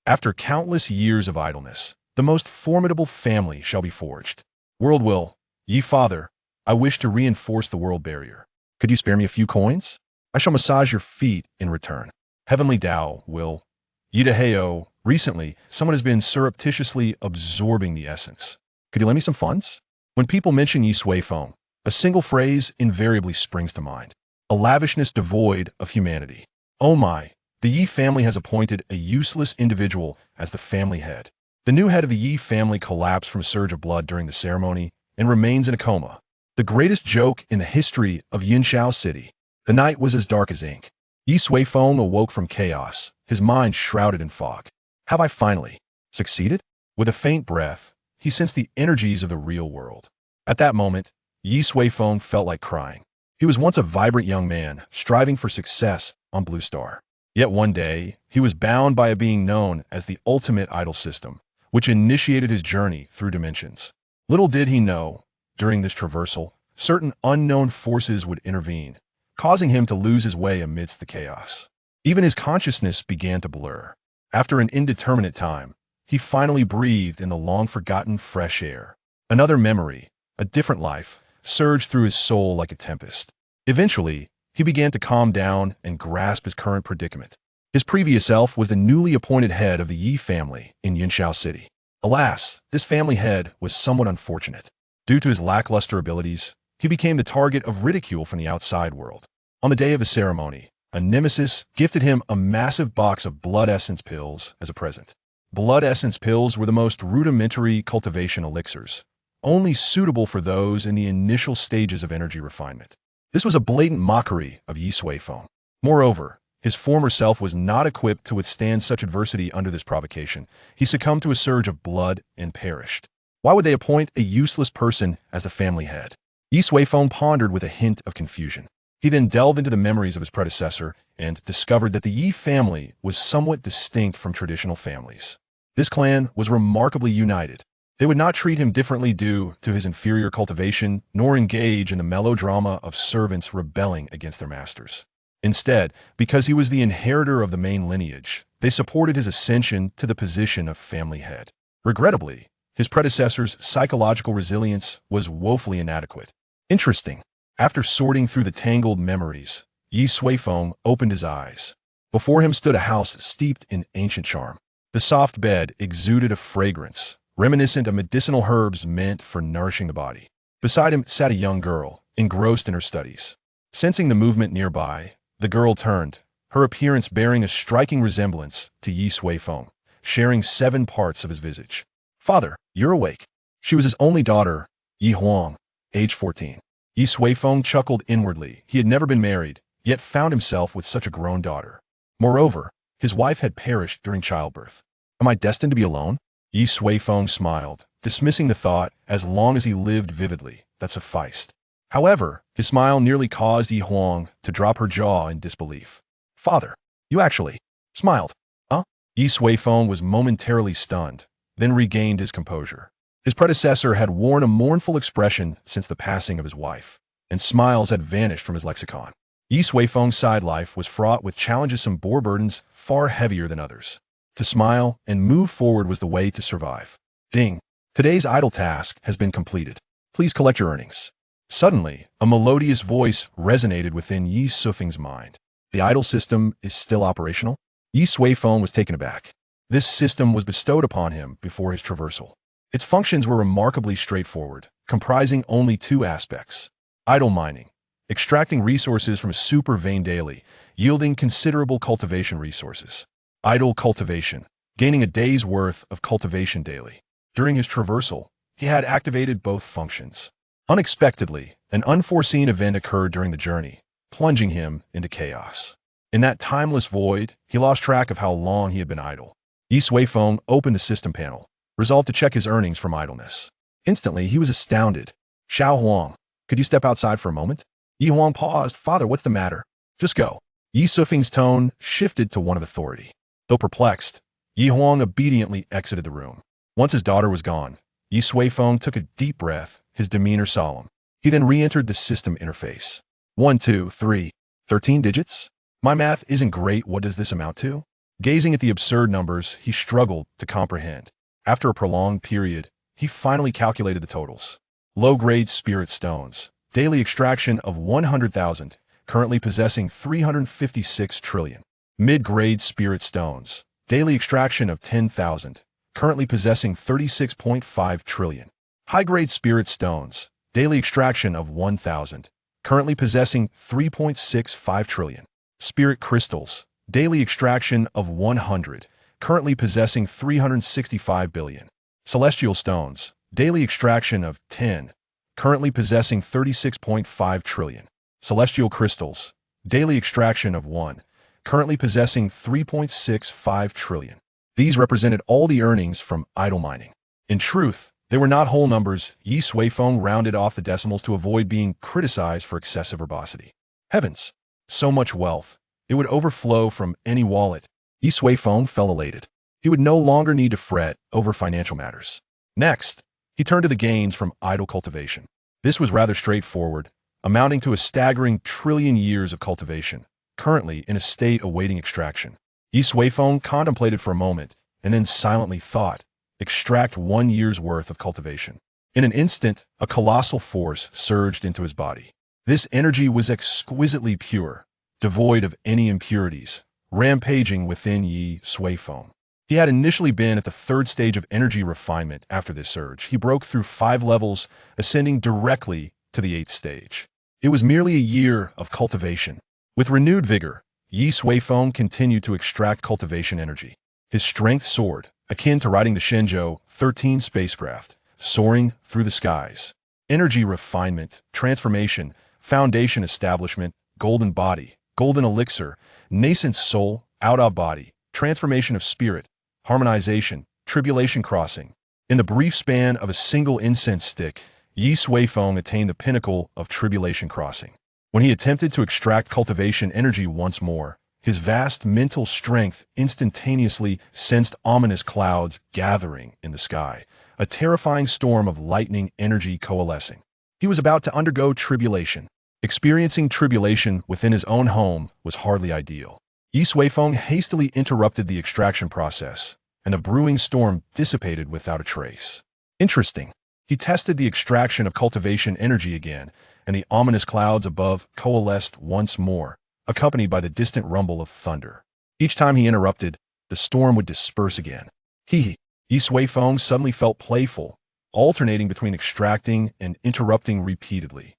After countless years of idleness, the most formidable family shall be forged. World will, ye father, I wish to reinforce the world barrier. Could you spare me a few coins? I shall massage your feet in return. Heavenly Dao Will, ye Heo, recently, someone has been surreptitiously absorbing the essence. Could you lend me some funds? When people mention Ye Suifeng, a single phrase invariably springs to mind. A lavishness devoid of humanity. Oh my, the Ye family has appointed a useless individual as the family head. The new head of the Ye family collapsed from a surge of blood during the ceremony and remains in a coma. The greatest joke in the history of Yunxiao City. The night was as dark as ink. Ye Suifeng awoke from chaos, his mind shrouded in fog. Have I finally succeeded? With a faint breath, he sensed the energies of the real world. At that moment, Ye Suifeng felt like crying. He was once a vibrant young man, striving for success on Blue Star. Yet one day, he was bound by a being known as the ultimate idol system, which initiated his journey through dimensions. Little did he know, during this traversal, certain unknown forces would intervene, causing him to lose his way amidst the chaos. Even his consciousness began to blur. After an indeterminate time, he finally breathed in the long-forgotten fresh air. Another memory, a different life, surged through his soul like a tempest. Eventually, he began to calm down and grasp his current predicament. His previous self was the newly appointed head of the Ye family in Yunxiao City. Alas, this family head was somewhat unfortunate. Due to his lackluster abilities, he became the target of ridicule from the outside world. On the day of his ceremony, a nemesis gifted him a massive box of blood essence pills as a present. Blood essence pills were the most rudimentary cultivation elixirs, only suitable for those in the initial stages of energy refinement. This was a blatant mockery of Ye Suifeng. Moreover, his former self was not equipped to withstand such adversity under this provocation. He succumbed to a surge of blood and perished. Why would they appoint a useless person as the family head? Ye Suifeng pondered with a hint of confusion. He then delved into the memories of his predecessor and discovered that the Ye family was somewhat distinct from traditional families. This clan was remarkably united. They would not treat him differently due to his inferior cultivation, nor engage in the melodrama of servants rebelling against their masters. Instead, because he was the inheritor of the main lineage, they supported his ascension to the position of family head. Regrettably, his predecessor's psychological resilience was woefully inadequate. Interesting. After sorting through the tangled memories, Ye Suifeng opened his eyes. Before him stood a house steeped in ancient charm. The soft bed exuded a fragrance, reminiscent of medicinal herbs meant for nourishing the body. Beside him sat a young girl, engrossed in her studies. Sensing the movement nearby, the girl turned, her appearance bearing a striking resemblance to Ye Suifeng, sharing 7 parts of his visage. "Father, you're awake." She was his only daughter, Ye Huang, age 14. Ye Suifeng chuckled inwardly. He had never been married, yet found himself with such a grown daughter. Moreover, his wife had perished during childbirth. Am I destined to be alone? Ye Suifeng smiled, dismissing the thought. As long as he lived vividly, that sufficed. However, his smile nearly caused Ye Huang to drop her jaw in disbelief. "Father, you actually smiled, huh?" Ye Suifeng was momentarily stunned, then regained his composure. His predecessor had worn a mournful expression since the passing of his wife, and smiles had vanished from his lexicon. Ye Suifeng's side life was fraught with challenges and bore burdens far heavier than others. To smile and move forward was the way to survive. Ding! Today's idle task has been completed. Please collect your earnings. Suddenly, a melodious voice resonated within Ye Suifeng's mind. The idol system is still operational? Ye Suifeng was taken aback. This system was bestowed upon him before his traversal. Its functions were remarkably straightforward, comprising only 2 aspects. Idol mining, extracting resources from a super vein daily, yielding considerable cultivation resources. Idol cultivation, gaining a day's worth of cultivation daily. During his traversal, he had activated both functions. Unexpectedly, an unforeseen event occurred during the journey, plunging him into chaos. In that timeless void, he lost track of how long he had been idle. Ye Suifeng opened the system panel, resolved to check his earnings from idleness. Instantly, he was astounded. "Xiao Huang, could you step outside for a moment?" Ye Huang paused. "Father, what's the matter?" "Just go." Ye Suifeng's tone shifted to one of authority. Though perplexed, Ye Huang obediently exited the room. Once his daughter was gone, Ye Suifeng took a deep breath, his demeanor solemn. He then re-entered the system interface. 1, 2, 3, 13 digits? My math isn't great. What does this amount to? Gazing at the absurd numbers, he struggled to comprehend. After a prolonged period, he finally calculated the totals. Low-grade spirit stones. Daily extraction of 100,000, currently possessing 356 trillion. Mid-grade spirit stones. Daily extraction of 10,000, currently possessing 36.5 trillion. High-grade spirit stones. Daily extraction of 1,000, currently possessing 3.65 trillion. Spirit crystals. Daily extraction of 100, currently possessing 365 billion. Celestial stones. Daily extraction of 10, currently possessing 36.5 trillion. Celestial crystals. Daily extraction of 1, currently possessing 3.65 trillion. These represented all the earnings from idle mining. In truth, they were not whole numbers. Ye Suifeng rounded off the decimals to avoid being criticized for excessive verbosity. Heavens! So much wealth. It would overflow from any wallet. Ye Suifeng felt elated. He would no longer need to fret over financial matters. Next, he turned to the gains from idle cultivation. This was rather straightforward, amounting to a staggering trillion years of cultivation, currently in a state awaiting extraction. Ye Suifeng contemplated for a moment, and then silently thought, extract 1 year's worth of cultivation. In an instant, a colossal force surged into his body. This energy was exquisitely pure, devoid of any impurities, rampaging within Ye Suifeng. He had initially been at the 3rd stage of energy refinement. After this surge, he broke through 5 levels, ascending directly to the 8th stage. It was merely a year of cultivation. With renewed vigor, Ye Suifeng continued to extract cultivation energy. His strength soared, akin to riding the Shenzhou 13 spacecraft, soaring through the skies. Energy refinement, transformation, foundation establishment, golden body, golden elixir, nascent soul, out of body, transformation of spirit, harmonization, tribulation crossing. In the brief span of a single incense stick, Ye Suifeng attained the pinnacle of tribulation crossing. When he attempted to extract cultivation energy once more, his vast mental strength instantaneously sensed ominous clouds gathering in the sky, a terrifying storm of lightning energy coalescing. He was about to undergo tribulation. Experiencing tribulation within his own home was hardly ideal. Ye Suifeng hastily interrupted the extraction process, and the brewing storm dissipated without a trace. Interesting. He tested the extraction of cultivation energy again, and the ominous clouds above coalesced once more, accompanied by the distant rumble of thunder. Each time he interrupted, the storm would disperse again. Ye Suifeng suddenly felt playful, alternating between extracting and interrupting repeatedly.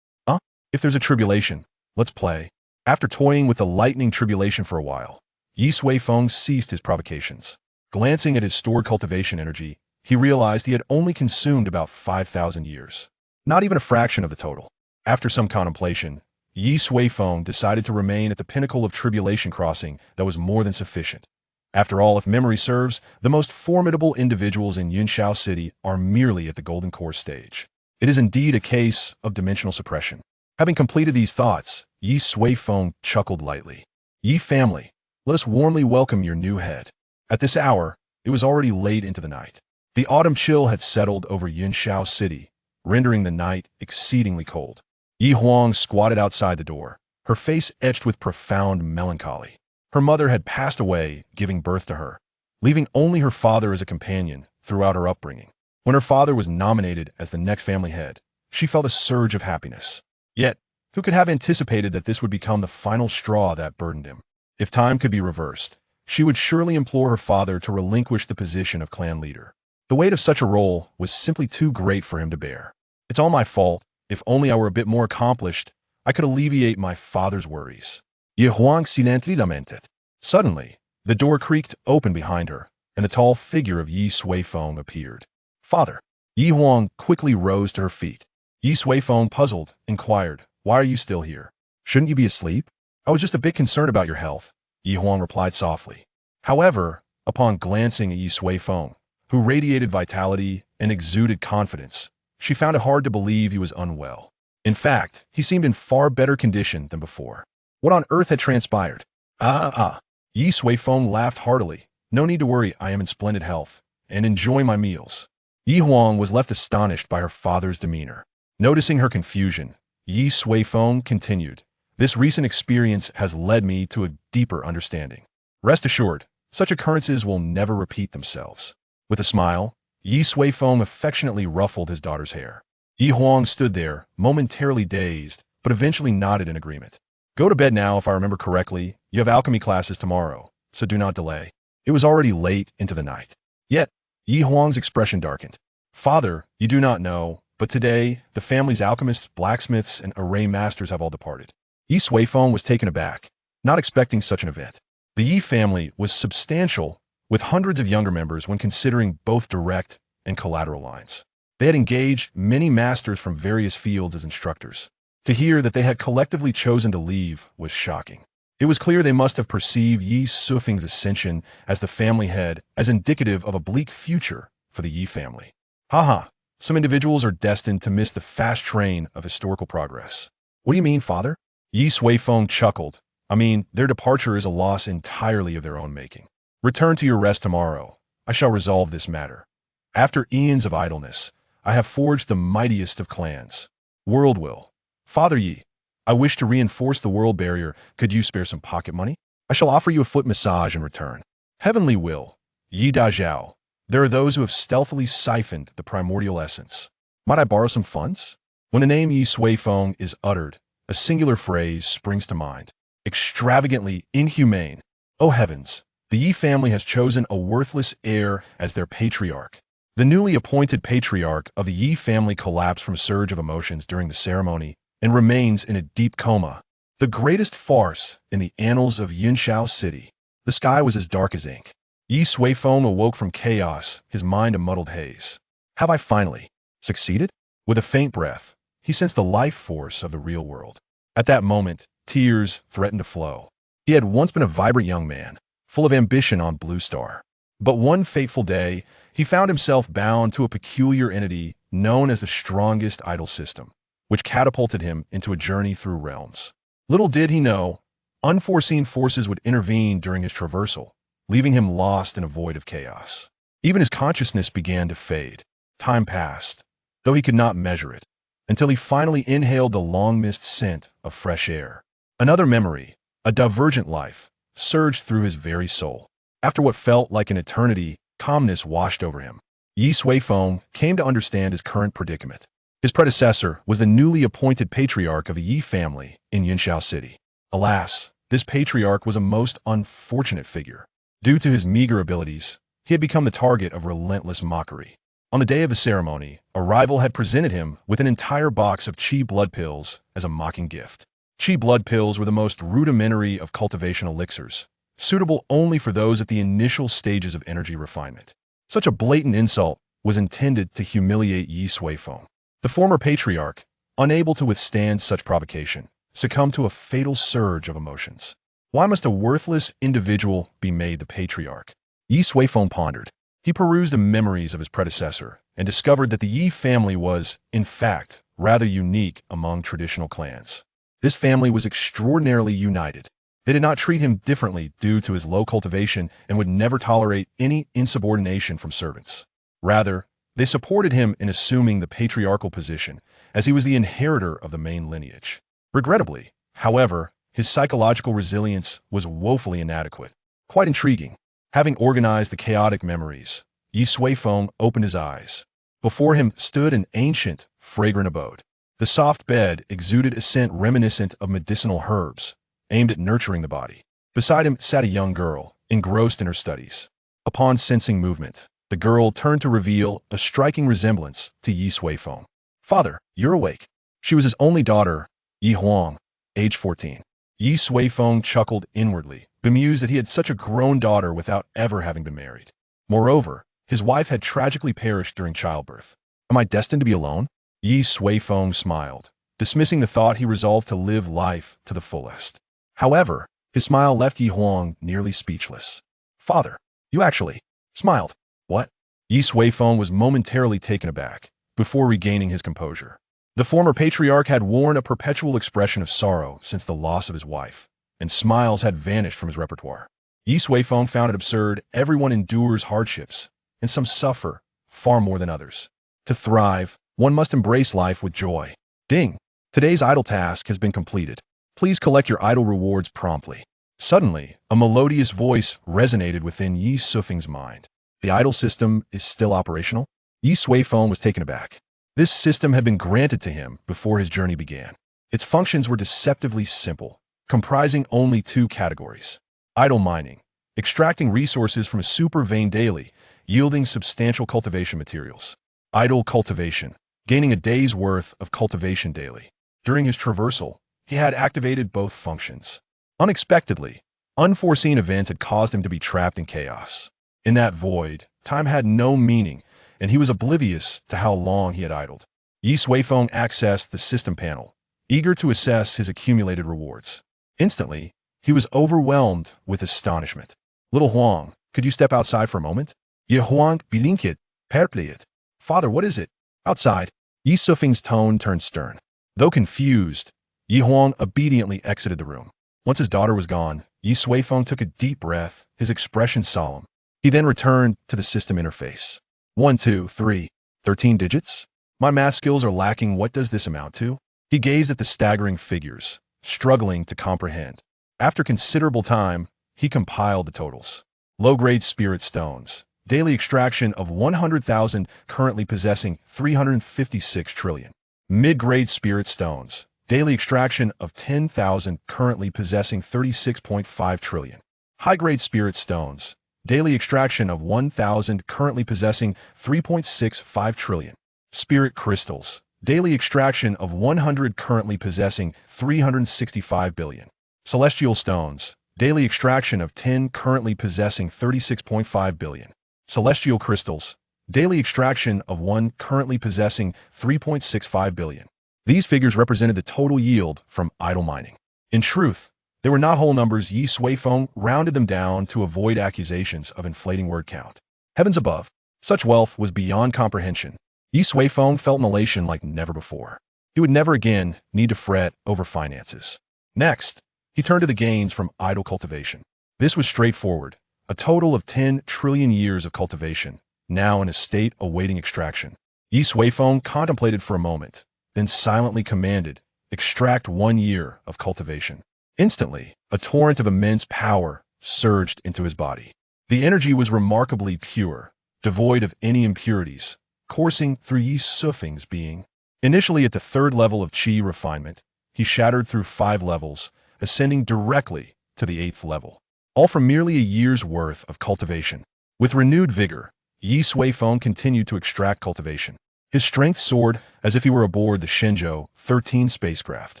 If there's a tribulation, let's play. After toying with the lightning tribulation for a while, Ye Suifeng ceased his provocations. Glancing at his stored cultivation energy, he realized he had only consumed about 5,000 years. Not even a fraction of the total. After some contemplation, Ye Suifeng decided to remain at the pinnacle of tribulation crossing that was more than sufficient. After all, if memory serves, the most formidable individuals in Yunshao City are merely at the golden core stage. It is indeed a case of dimensional suppression. Having completed these thoughts, Ye Suifeng chuckled lightly. Ye family, let us warmly welcome your new head. At this hour, it was already late into the night. The autumn chill had settled over Yunshao City, rendering the night exceedingly cold. Yi Huang squatted outside the door, her face etched with profound melancholy. Her mother had passed away, giving birth to her, leaving only her father as a companion throughout her upbringing. When her father was nominated as the next family head, she felt a surge of happiness. Yet, who could have anticipated that this would become the final straw that burdened him? If time could be reversed, she would surely implore her father to relinquish the position of clan leader. The weight of such a role was simply too great for him to bear. It's all my fault. If only I were a bit more accomplished, I could alleviate my father's worries. Ye Huang silently lamented. Suddenly, the door creaked open behind her, and the tall figure of Ye Suifeng appeared. Father. Ye Huang quickly rose to her feet. Ye Suifeng, puzzled, inquired, "Why are you still here? Shouldn't you be asleep?" "I was just a bit concerned about your health," Ye Huang replied softly. However, upon glancing at Ye Suifeng, who radiated vitality and exuded confidence, she found it hard to believe he was unwell. In fact, he seemed in far better condition than before. What on earth had transpired? Ye Suifeng laughed heartily. "No need to worry, I am in splendid health, and enjoy my meals." Ye Huang was left astonished by her father's demeanor. Noticing her confusion, Ye Suifeng continued, "This recent experience has led me to a deeper understanding. Rest assured, Such occurrences will never repeat themselves. With a smile, Ye Suifeng affectionately ruffled his daughter's hair. Yi Huang stood there, momentarily dazed, but eventually nodded in agreement. Go to bed now if I remember correctly. You have alchemy classes tomorrow, so do not delay. It was already late into the night. Yet, Yi Huang's expression darkened. Father, you do not know, but today, the family's alchemists, blacksmiths, and array masters have all departed. Ye Suifeng was taken aback, not expecting such an event. The Yi family was substantial, with hundreds of younger members when considering both direct and collateral lines. They had engaged many masters from various fields as instructors. To hear that they had collectively chosen to leave was shocking. It was clear they must have perceived Ye Suifeng's ascension as the family head as indicative of a bleak future for the Yi family. Haha, some individuals are destined to miss the fast train of historical progress. What do you mean, father? Ye Suifeng chuckled. I mean, their departure is a loss entirely of their own making. Return to your rest tomorrow. I shall resolve this matter. After eons of idleness, I have forged the mightiest of clans. World Will. Father Yi, I wish to reinforce the world barrier. Could you spare some pocket money? I shall offer you a foot massage in return. Heavenly Will. Yi Dazhao. There are those who have stealthily siphoned the primordial essence. Might I borrow some funds? When the name Ye Suifeng is uttered, a singular phrase springs to mind. Extravagantly inhumane. Oh heavens, the Yi family has chosen a worthless heir as their patriarch. The newly appointed patriarch of the Yi family collapsed from a surge of emotions during the ceremony and remains in a deep coma. The greatest farce in the annals of Yunshao City. The sky was as dark as ink. Ye Suifeng awoke from chaos, his mind a muddled haze. Have I finally succeeded? With a faint breath, he sensed the life force of the real world. At that moment, tears threatened to flow. He had once been a vibrant young man, full of ambition on Blue Star. But one fateful day, he found himself bound to a peculiar entity known as the strongest idol system, which catapulted him into a journey through realms. Little did he know, unforeseen forces would intervene during his traversal, leaving him lost in a void of chaos. Even his consciousness began to fade. Time passed, though he could not measure it, until he finally inhaled the long-missed scent of fresh air. Another memory, a divergent life, surged through his very soul. After what felt like an eternity, calmness washed over him. Ye Suifeng came to understand his current predicament. His predecessor was the newly appointed patriarch of the Yi family in Yunshao City. Alas, this patriarch was a most unfortunate figure. Due to his meager abilities, he had become the target of relentless mockery. On the day of the ceremony, a rival had presented him with an entire box of Qi blood pills as a mocking gift. Qi blood pills were the most rudimentary of cultivation elixirs, suitable only for those at the initial stages of energy refinement. Such a blatant insult was intended to humiliate Ye Suifeng. The former patriarch, unable to withstand such provocation, succumbed to a fatal surge of emotions. Why must a worthless individual be made the patriarch? Ye Suifeng pondered. He perused the memories of his predecessor and discovered that the Yi family was, in fact, rather unique among traditional clans. This family was extraordinarily united. They did not treat him differently due to his low cultivation and would never tolerate any insubordination from servants. Rather, they supported him in assuming the patriarchal position, as he was the inheritor of the main lineage. Regrettably, however, his psychological resilience was woefully inadequate. Quite intriguing. Having organized the chaotic memories, Ye Suifeng opened his eyes. Before him stood an ancient, fragrant abode. The soft bed exuded a scent reminiscent of medicinal herbs, aimed at nurturing the body. Beside him sat a young girl, engrossed in her studies. Upon sensing movement, the girl turned to reveal a striking resemblance to Ye Suifeng. Father, you're awake. She was his only daughter, Yi Huang, age 14. Ye Suifeng chuckled inwardly, bemused that he had such a grown daughter without ever having been married. Moreover, his wife had tragically perished during childbirth. Am I destined to be alone? Ye Suifeng smiled. Dismissing the thought, he resolved to live life to the fullest. However, his smile left Yi Huang nearly speechless. Father, you actually smiled. What? Ye Suifeng was momentarily taken aback, before regaining his composure. The former patriarch had worn a perpetual expression of sorrow since the loss of his wife, and smiles had vanished from his repertoire. Ye Suifeng found it absurd. Everyone endures hardships, and some suffer far more than others. To thrive, one must embrace life with joy. Ding! Today's idle task has been completed. Please collect your idle rewards promptly. Suddenly, a melodious voice resonated within Ye Suifeng's mind. The idol system is still operational? Ye Suifeng was taken aback. This system had been granted to him before his journey began. Its functions were deceptively simple, comprising only two categories. Idle mining, extracting resources from a super vein daily, yielding substantial cultivation materials. Idle cultivation, gaining a day's worth of cultivation daily. During his traversal, he had activated both functions. Unexpectedly, unforeseen events had caused him to be trapped in chaos. In that void, time had no meaning, and he was oblivious to how long he had idled. Ye Suifeng accessed the system panel, eager to assess his accumulated rewards. Instantly, he was overwhelmed with astonishment. Little Huang, could you step outside for a moment? Ye Huang bilinkit, perpliet. Father, what is it? Outside. Ye Suifeng's tone turned stern. Though confused, Ye Huang obediently exited the room. Once his daughter was gone, Ye Suifeng took a deep breath, his expression solemn. He then returned to the system interface. 1, 2, 3, 13 digits? My math skills are lacking. What does this amount to? He gazed at the staggering figures, struggling to comprehend. After considerable time, he compiled the totals. Low-grade spirit stones. Daily extraction of 100,000, currently possessing 356 trillion. Mid-grade spirit stones. Daily extraction of 10,000, currently possessing 36.5 trillion. High-grade spirit stones. Daily extraction of 1,000, currently possessing 3.65 trillion. Spirit crystals. Daily extraction of 100, currently possessing 365 billion. Celestial stones. Daily extraction of 10, currently possessing 36.5 billion. Celestial crystals. Daily extraction of 1, currently possessing 3.65 billion. These figures represented the total yield from idle mining. In truth, they were not whole numbers. Ye Suifeng rounded them down to avoid accusations of inflating word count. Heavens above, such wealth was beyond comprehension. Ye Suifeng felt an elation like never before. He would never again need to fret over finances. Next, he turned to the gains from idle cultivation. This was straightforward. A total of 10 trillion years of cultivation, now in a state awaiting extraction. Ye Suifeng contemplated for a moment, then silently commanded, extract 1 year of cultivation. Instantly, a torrent of immense power surged into his body. The energy was remarkably pure, devoid of any impurities, coursing through Ye Suifeng's being. Initially at the 3rd level of qi refinement, he shattered through 5 levels, ascending directly to the 8th level. All from merely a year's worth of cultivation. With renewed vigor, Ye Suifeng continued to extract cultivation. His strength soared as if he were aboard the Shenzhou 13 spacecraft,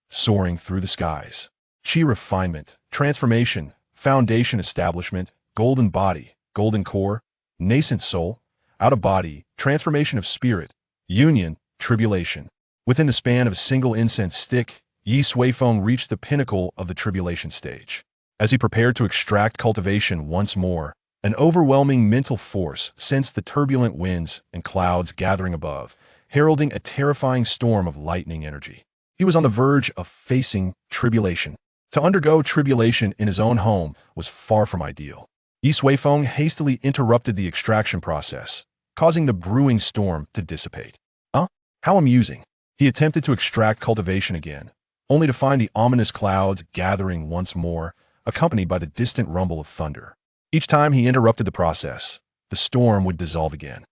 soaring through the skies. Qi refinement, transformation, foundation establishment, golden body, golden core, nascent soul, out-of-body, transformation of spirit, union, tribulation. Within the span of a single incense stick, Ye Suifeng reached the pinnacle of the tribulation stage. As he prepared to extract cultivation once more, an overwhelming mental force sensed the turbulent winds and clouds gathering above, heralding a terrifying storm of lightning energy. He was on the verge of facing tribulation. To undergo tribulation in his own home was far from ideal. Ye Suifeng hastily interrupted the extraction process, causing the brewing storm to dissipate. How amusing. He attempted to extract cultivation again, only to find the ominous clouds gathering once more, accompanied by the distant rumble of thunder. Each time he interrupted the process, the storm would dissolve again.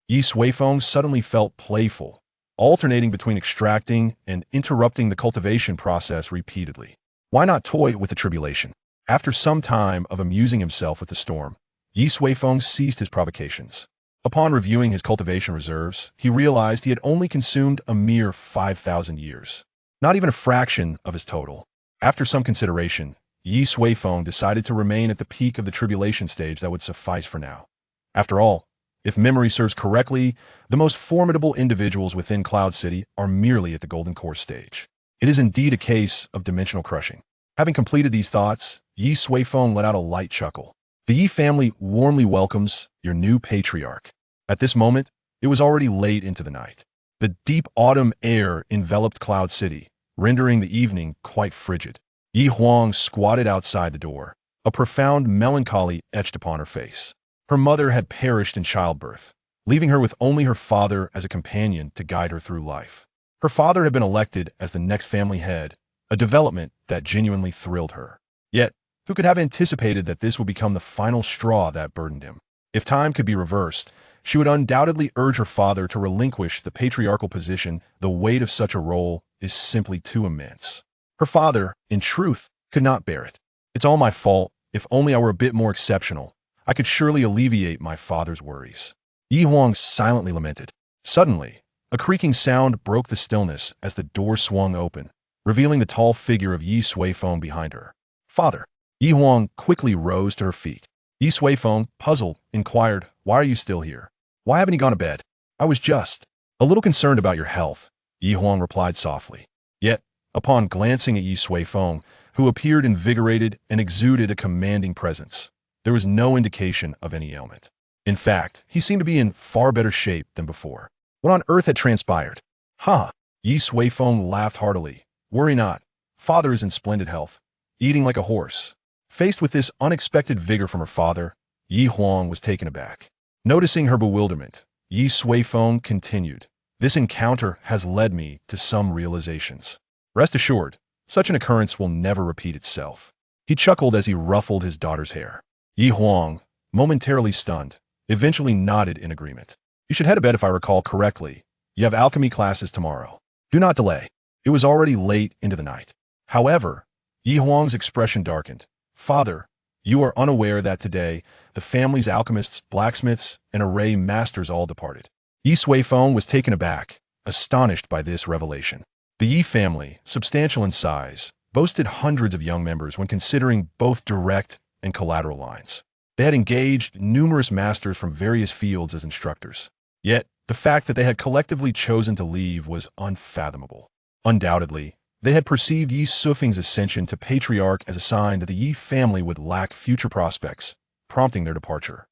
Ye Suifeng suddenly felt playful, alternating between extracting and interrupting the cultivation process repeatedly. Why not toy with the tribulation? After some time of amusing himself with the storm, Ye Suifeng ceased his provocations. Upon reviewing his cultivation reserves, he realized he had only consumed a mere 5,000 years. Not even a fraction of his total. After some consideration, Ye Suifeng decided to remain at the peak of the tribulation stage. That would suffice for now. After all, if memory serves correctly, the most formidable individuals within Cloud City are merely at the Golden Core stage. It is indeed a case of dimensional crushing. Having completed these thoughts, Ye Suifeng let out a light chuckle. The Ye family warmly welcomes your new patriarch. At this moment, it was already late into the night. The deep autumn air enveloped Cloud City, rendering the evening quite frigid. Ye Huang squatted outside the door, a profound melancholy etched upon her face. Her mother had perished in childbirth, leaving her with only her father as a companion to guide her through life. Her father had been elected as the next family head, a development that genuinely thrilled her. Yet, who could have anticipated that this would become the final straw that burdened him? If time could be reversed, she would undoubtedly urge her father to relinquish the patriarchal position. The weight of such a role is simply too immense. Her father, in truth, could not bear it. It's all my fault. If only I were a bit more exceptional, I could surely alleviate my father's worries. Yi Huang silently lamented. Suddenly, a creaking sound broke the stillness as the door swung open, revealing the tall figure of Ye Suifeng behind her. Father. Yi Huang quickly rose to her feet. Ye Suifeng, puzzled, inquired, "Why are you still here? Why haven't you gone to bed?" "I was just a little concerned about your health," Yi Huang replied softly. Yet, upon glancing at Ye Suifeng, who appeared invigorated and exuded a commanding presence, there was no indication of any ailment. In fact, he seemed to be in far better shape than before. What on earth had transpired? "Ha!" Ye Suifeng laughed heartily. "Worry not. Father is in splendid health, eating like a horse." Faced with this unexpected vigor from her father, Yi Huang was taken aback. Noticing her bewilderment, Ye Suifeng continued, "This encounter has led me to some realizations. Rest assured, such an occurrence will never repeat itself." He chuckled as he ruffled his daughter's hair. Yi Huang, momentarily stunned, eventually nodded in agreement. "You should head to bed if I recall correctly. You have alchemy classes tomorrow. Do not delay." It was already late into the night. However, Yi Huang's expression darkened. "Father, you are unaware that today, the family's alchemists, blacksmiths, and array masters all departed." Ye Suifeng was taken aback, astonished by this revelation. The Yi family, substantial in size, boasted hundreds of young members when considering both direct and collateral lines. They had engaged numerous masters from various fields as instructors. Yet, the fact that they had collectively chosen to leave was unfathomable. Undoubtedly, they had perceived Ye Suifeng's ascension to patriarch as a sign that the Yi family would lack future prospects, prompting their departure.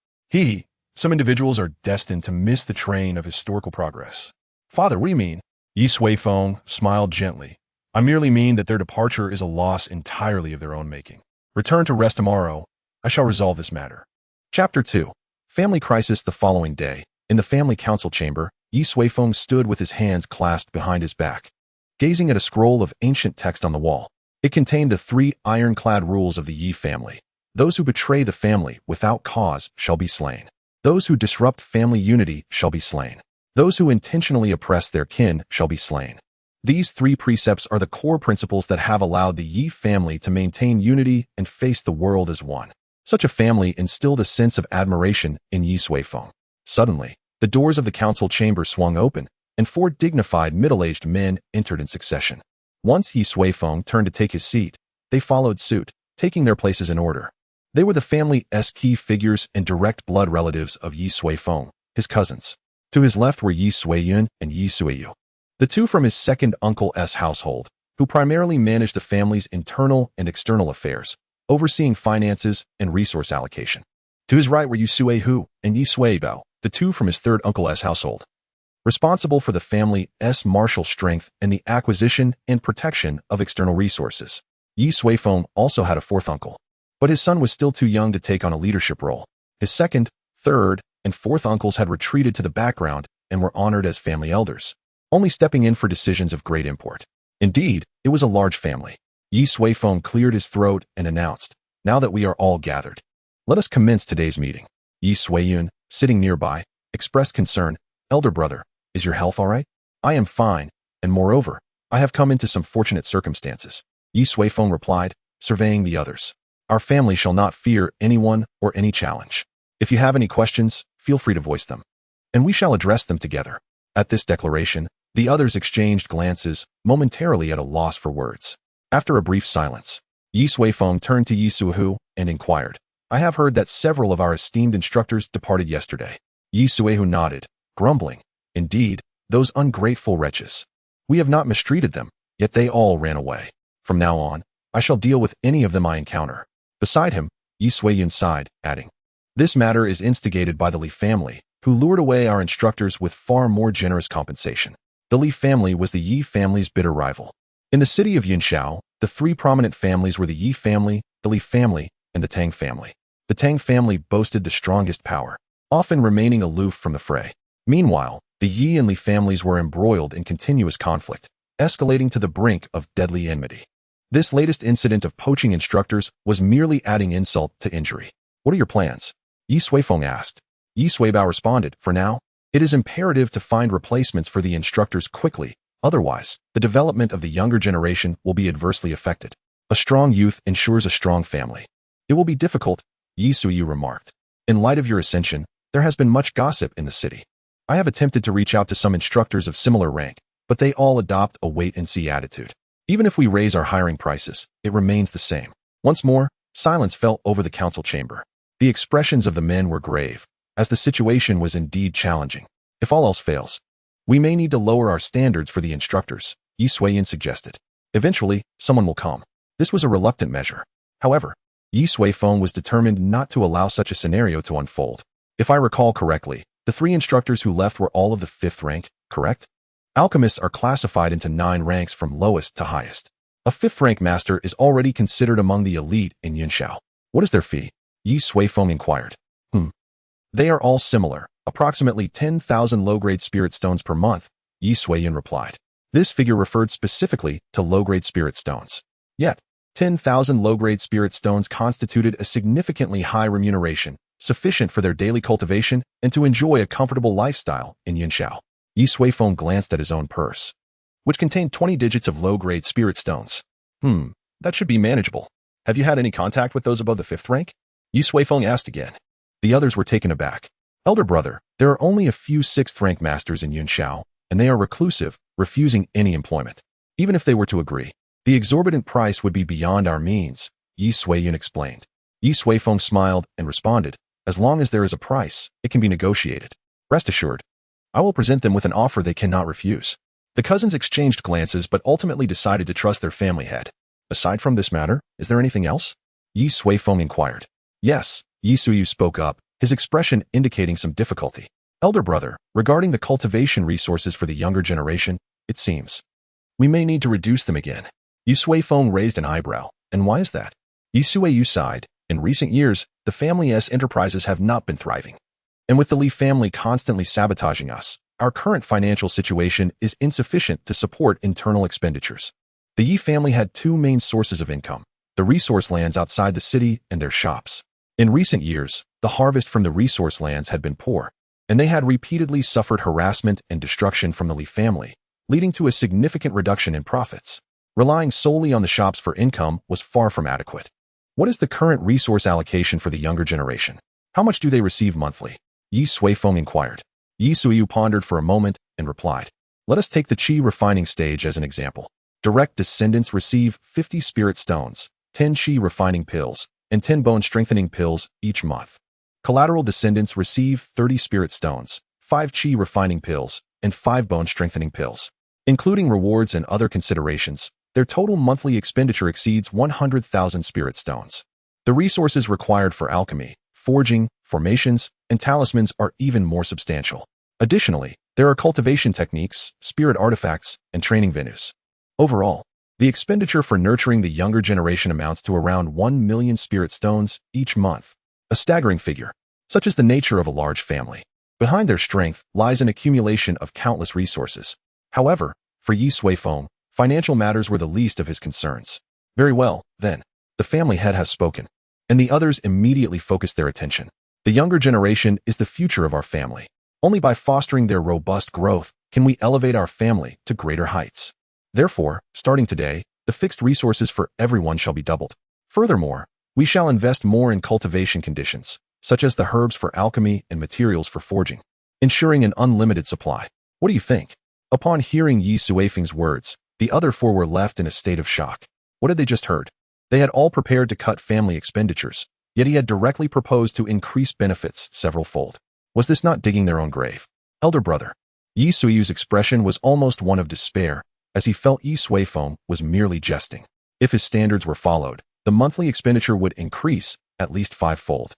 Some individuals are destined to miss the train of historical progress. "Father, what do you mean?" Ye Suifeng smiled gently. "I merely mean that their departure is a loss entirely of their own making. Return to rest tomorrow. I shall resolve this matter." Chapter 2. Family Crisis. The following day, in the family council chamber, Ye Suifeng stood with his hands clasped behind his back, gazing at a scroll of ancient text on the wall. It contained the 3 ironclad rules of the Yi family. Those who betray the family without cause shall be slain. Those who disrupt family unity shall be slain. Those who intentionally oppress their kin shall be slain. These 3 precepts are the core principles that have allowed the Yi family to maintain unity and face the world as one. Such a family instilled a sense of admiration in Ye Suifeng. Suddenly, the doors of the council chamber swung open, and 4 dignified middle-aged men entered in succession. Once Ye Suifeng turned to take his seat, they followed suit, taking their places in order. They were the family's key figures and direct blood relatives of Ye Suifeng, his cousins. To his left were Ye Suiyun and Ye Suiyu, the 2 from his second uncle's household, who primarily managed the family's internal and external affairs, overseeing finances and resource allocation. To his right were Ye Suihu and Ye Suibao, the 2 from his third uncle's household, responsible for the family's martial strength and the acquisition and protection of external resources. Ye Suifeng also had a 4th uncle, but his son was still too young to take on a leadership role. His second, third, and 4th uncles had retreated to the background and were honored as family elders, only stepping in for decisions of great import. Indeed, it was a large family. Ye Suifeng cleared his throat and announced, "Now that we are all gathered, let us commence today's meeting." Ye Suiyun, sitting nearby, expressed concern. "Elder brother, is your health all right?" "I am fine, and moreover, I have come into some fortunate circumstances," Ye Suifeng replied, surveying the others. "Our family shall not fear anyone or any challenge. If you have any questions, feel free to voice them, and we shall address them together." At this declaration, the others exchanged glances, momentarily at a loss for words. After a brief silence, Ye Suifeng turned to Ye Suihu and inquired, "I have heard that several of our esteemed instructors departed yesterday." Ye Suihu nodded, grumbling, "Indeed, those ungrateful wretches. We have not mistreated them, yet they all ran away. From now on, I shall deal with any of them I encounter." Beside him, Ye Suiyun sighed, adding, "This matter is instigated by the Li family, who lured away our instructors with far more generous compensation." The Li family was the Yi family's bitter rival. In the city of Yunshao, the 3 prominent families were the Yi family, the Li family, and the Tang family. The Tang family boasted the strongest power, often remaining aloof from the fray. Meanwhile, the Yi and Li families were embroiled in continuous conflict, escalating to the brink of deadly enmity. This latest incident of poaching instructors was merely adding insult to injury. What are your plans? Ye Suifeng asked. Ye Suibao responded, for now, it is imperative to find replacements for the instructors quickly, otherwise, the development of the younger generation will be adversely affected. A strong youth ensures a strong family. It will be difficult, Ye Suiyu remarked. In light of your ascension, there has been much gossip in the city. I have attempted to reach out to some instructors of similar rank, but they all adopt a wait-and-see attitude. Even if we raise our hiring prices, it remains the same. Once more, silence fell over the council chamber. The expressions of the men were grave, as the situation was indeed challenging. If all else fails, we may need to lower our standards for the instructors, Ye Suifen suggested. Eventually, someone will come. This was a reluctant measure. However, Ye Suifeng was determined not to allow such a scenario to unfold. If I recall correctly, the 3 instructors who left were all of the 5th rank, correct? Alchemists are classified into 9 ranks from lowest to highest. A 5th rank master is already considered among the elite in Yunxiao. What is their fee? Ye Suifeng inquired. They are all similar, approximately 10,000 low-grade spirit stones per month, Ye Suifen replied. This figure referred specifically to low-grade spirit stones. Yet, 10,000 low-grade spirit stones constituted a significantly high remuneration, sufficient for their daily cultivation and to enjoy a comfortable lifestyle in Yunxiao. Ye Suifeng glanced at his own purse, which contained 20 digits of low-grade spirit stones. That should be manageable. Have you had any contact with those above the 5th rank? Ye Suifeng asked again. The others were taken aback. Elder brother, there are only a few 6th rank masters in Yunxiao, and they are reclusive, refusing any employment. Even if they were to agree, the exorbitant price would be beyond our means, Ye Suifen explained. Ye Suifeng smiled and responded, as long as there is a price, it can be negotiated. Rest assured, I will present them with an offer they cannot refuse. The cousins exchanged glances but ultimately decided to trust their family head. Aside from this matter, is there anything else? Ye Suifeng inquired. Yes, Ye Suiyu spoke up, his expression indicating some difficulty. Elder brother, regarding the cultivation resources for the younger generation, it seems we may need to reduce them again. Ye Suifeng raised an eyebrow. And why is that? Ye Suiyu sighed. In recent years, the family's enterprises have not been thriving. And with the Li family constantly sabotaging us, our current financial situation is insufficient to support internal expenditures. The Yi family had 2 main sources of income, the resource lands outside the city and their shops. In recent years, the harvest from the resource lands had been poor, and they had repeatedly suffered harassment and destruction from the Li family, leading to a significant reduction in profits. Relying solely on the shops for income was far from adequate. What is the current resource allocation for the younger generation? How much do they receive monthly? Ye Suifeng inquired. Ye Suiyu pondered for a moment and replied. Let us take the qi refining stage as an example. Direct descendants receive 50 spirit stones, 10 qi refining pills, and 10 bone strengthening pills each month. Collateral descendants receive 30 spirit stones, 5 qi refining pills, and 5 bone strengthening pills. Including rewards and other considerations, their total monthly expenditure exceeds 100,000 spirit stones. The resources required for alchemy, forging, formations, and talismans are even more substantial. Additionally, there are cultivation techniques, spirit artifacts, and training venues. Overall, the expenditure for nurturing the younger generation amounts to around 1 million spirit stones each month, a staggering figure. Such is the nature of a large family. Behind their strength lies an accumulation of countless resources. However, for Ye Suifeng, financial matters were the least of his concerns. Very well, then. The family head has spoken. And the others immediately focused their attention. The younger generation is the future of our family. Only by fostering their robust growth can we elevate our family to greater heights. Therefore, starting today, the fixed resources for everyone shall be doubled. Furthermore, we shall invest more in cultivation conditions, such as the herbs for alchemy and materials for forging, ensuring an unlimited supply. What do you think? Upon hearing Ye Suifeng's words, the other 4 were left in a state of shock. What had they just heard? They had all prepared to cut family expenditures, yet he had directly proposed to increase benefits several-fold. Was this not digging their own grave? Elder brother. Ye Suiyu's expression was almost one of despair, as he felt Ye Suifeng was merely jesting. If his standards were followed, the monthly expenditure would increase at least 5-fold.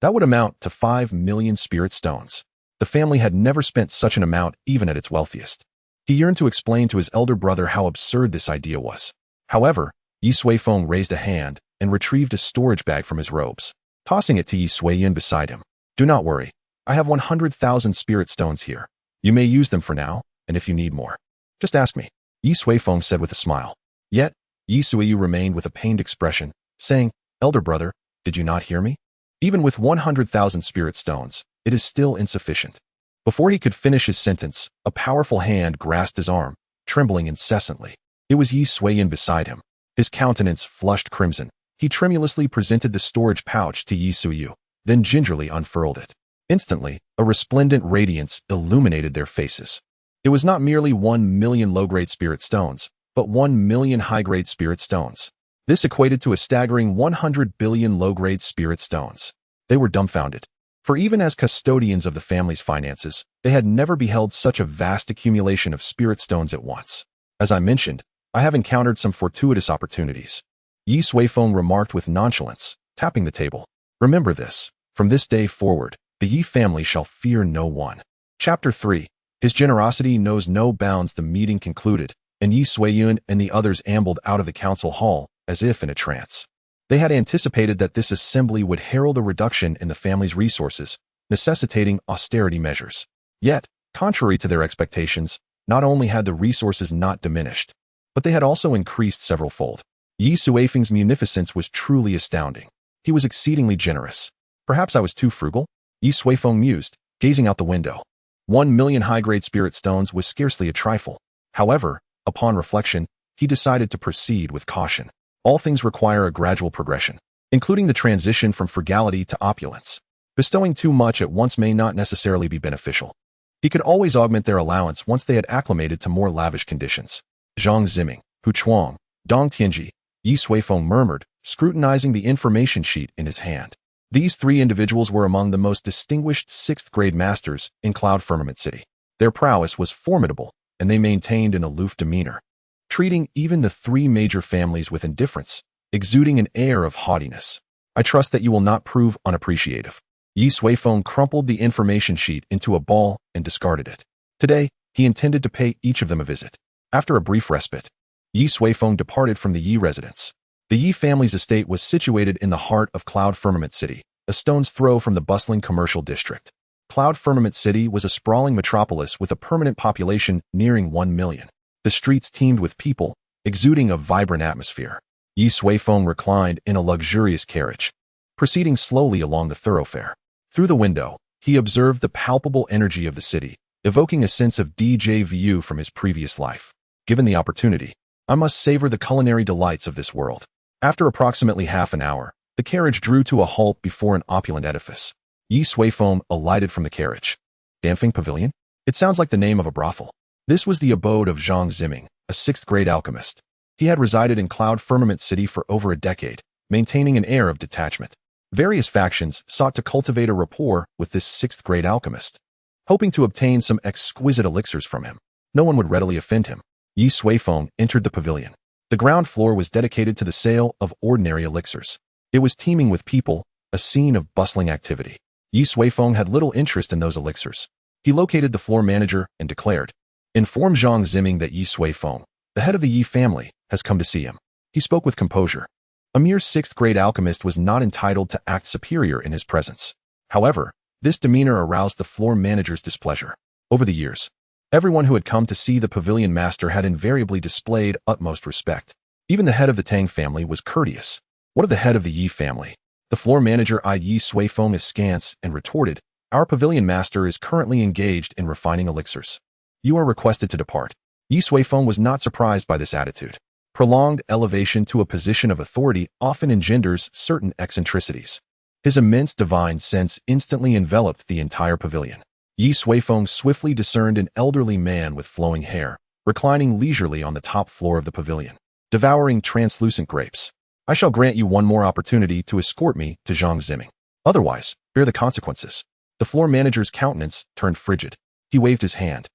That would amount to 5 million spirit stones. The family had never spent such an amount even at its wealthiest. He yearned to explain to his elder brother how absurd this idea was. However, Ye Suifeng raised a hand and retrieved a storage bag from his robes, tossing it to Ye Suifen beside him. Do not worry. I have 100,000 spirit stones here. You may use them for now, and if you need more, just ask me, Ye Suifeng said with a smile. Yet, Ye Suifeng remained with a pained expression, saying, "Elder brother, did you not hear me? Even with 100,000 spirit stones, it is still insufficient." Before he could finish his sentence, a powerful hand grasped his arm, trembling incessantly. It was Ye Suifeng beside him. His countenance flushed crimson. He tremulously presented the storage pouch to Ye Suifeng, then gingerly unfurled it. Instantly, a resplendent radiance illuminated their faces. It was not merely 1,000,000 low-grade spirit stones, but 1,000,000 high-grade spirit stones. This equated to a staggering 100 billion low-grade spirit stones. They were dumbfounded. For even as custodians of the family's finances, they had never beheld such a vast accumulation of spirit stones at once. As I mentioned, I have encountered some fortuitous opportunities. Ye Suifeng remarked with nonchalance, tapping the table. Remember this. From this day forward, the Ye family shall fear no one. Chapter 3. His generosity knows no bounds. The meeting concluded, and Ye Suifeng and the others ambled out of the council hall, as if in a trance. They had anticipated that this assembly would herald a reduction in the family's resources, necessitating austerity measures. Yet, contrary to their expectations, not only had the resources not diminished, but they had also increased several-fold. Ye Suifeng's munificence was truly astounding. He was exceedingly generous. Perhaps I was too frugal? Ye Suifeng mused, gazing out the window. 1,000,000 high-grade spirit stones was scarcely a trifle. However, upon reflection, he decided to proceed with caution. All things require a gradual progression, including the transition from frugality to opulence. Bestowing too much at once may not necessarily be beneficial. He could always augment their allowance once they had acclimated to more lavish conditions. Zhang Ziming, Hu Chuang, Dong Tianji, Ye Suifeng murmured, scrutinizing the information sheet in his hand. These three individuals were among the most distinguished sixth-grade masters in Cloud Firmament City. Their prowess was formidable, and they maintained an aloof demeanor, treating even the three major families with indifference, exuding an air of haughtiness. I trust that you will not prove unappreciative. Ye Suifeng crumpled the information sheet into a ball and discarded it. Today, he intended to pay each of them a visit. After a brief respite, Ye Suifeng departed from the Ye residence. The Ye family's estate was situated in the heart of Cloud Firmament City, a stone's throw from the bustling commercial district. Cloud Firmament City was a sprawling metropolis with a permanent population nearing 1 million. The streets teemed with people, exuding a vibrant atmosphere. Ye Suifeng reclined in a luxurious carriage, proceeding slowly along the thoroughfare. Through the window, he observed the palpable energy of the city, evoking a sense of déjà vu from his previous life. Given the opportunity, I must savor the culinary delights of this world. After approximately half an hour, the carriage drew to a halt before an opulent edifice. Ye Suifeng alighted from the carriage. Damfeng Pavilion? It sounds like the name of a brothel. This was the abode of Zhang Ziming, a sixth-grade alchemist. He had resided in Cloud Firmament City for over a decade, maintaining an air of detachment. Various factions sought to cultivate a rapport with this sixth-grade alchemist, hoping to obtain some exquisite elixirs from him. No one would readily offend him. Ye Suifeng entered the pavilion. The ground floor was dedicated to the sale of ordinary elixirs. It was teeming with people, a scene of bustling activity. Ye Suifeng had little interest in those elixirs. He located the floor manager and declared, "Inform Zhang Ziming that Ye Suifeng, the head of the Ye family, has come to see him." He spoke with composure. A mere sixth-grade alchemist was not entitled to act superior in his presence. However, this demeanor aroused the floor manager's displeasure. Over the years, everyone who had come to see the pavilion master had invariably displayed utmost respect. Even the head of the Tang family was courteous. What of the head of the Ye family? The floor manager eyed Ye Suifeng askance and retorted, "Our pavilion master is currently engaged in refining elixirs. You are requested to depart." Ye Suifeng was not surprised by this attitude. Prolonged elevation to a position of authority often engenders certain eccentricities. His immense divine sense instantly enveloped the entire pavilion. Ye Suifeng swiftly discerned an elderly man with flowing hair, reclining leisurely on the top floor of the pavilion, devouring translucent grapes. "I shall grant you one more opportunity to escort me to Zhang Ziming. Otherwise, bear the consequences." The floor manager's countenance turned frigid. He waved his hand,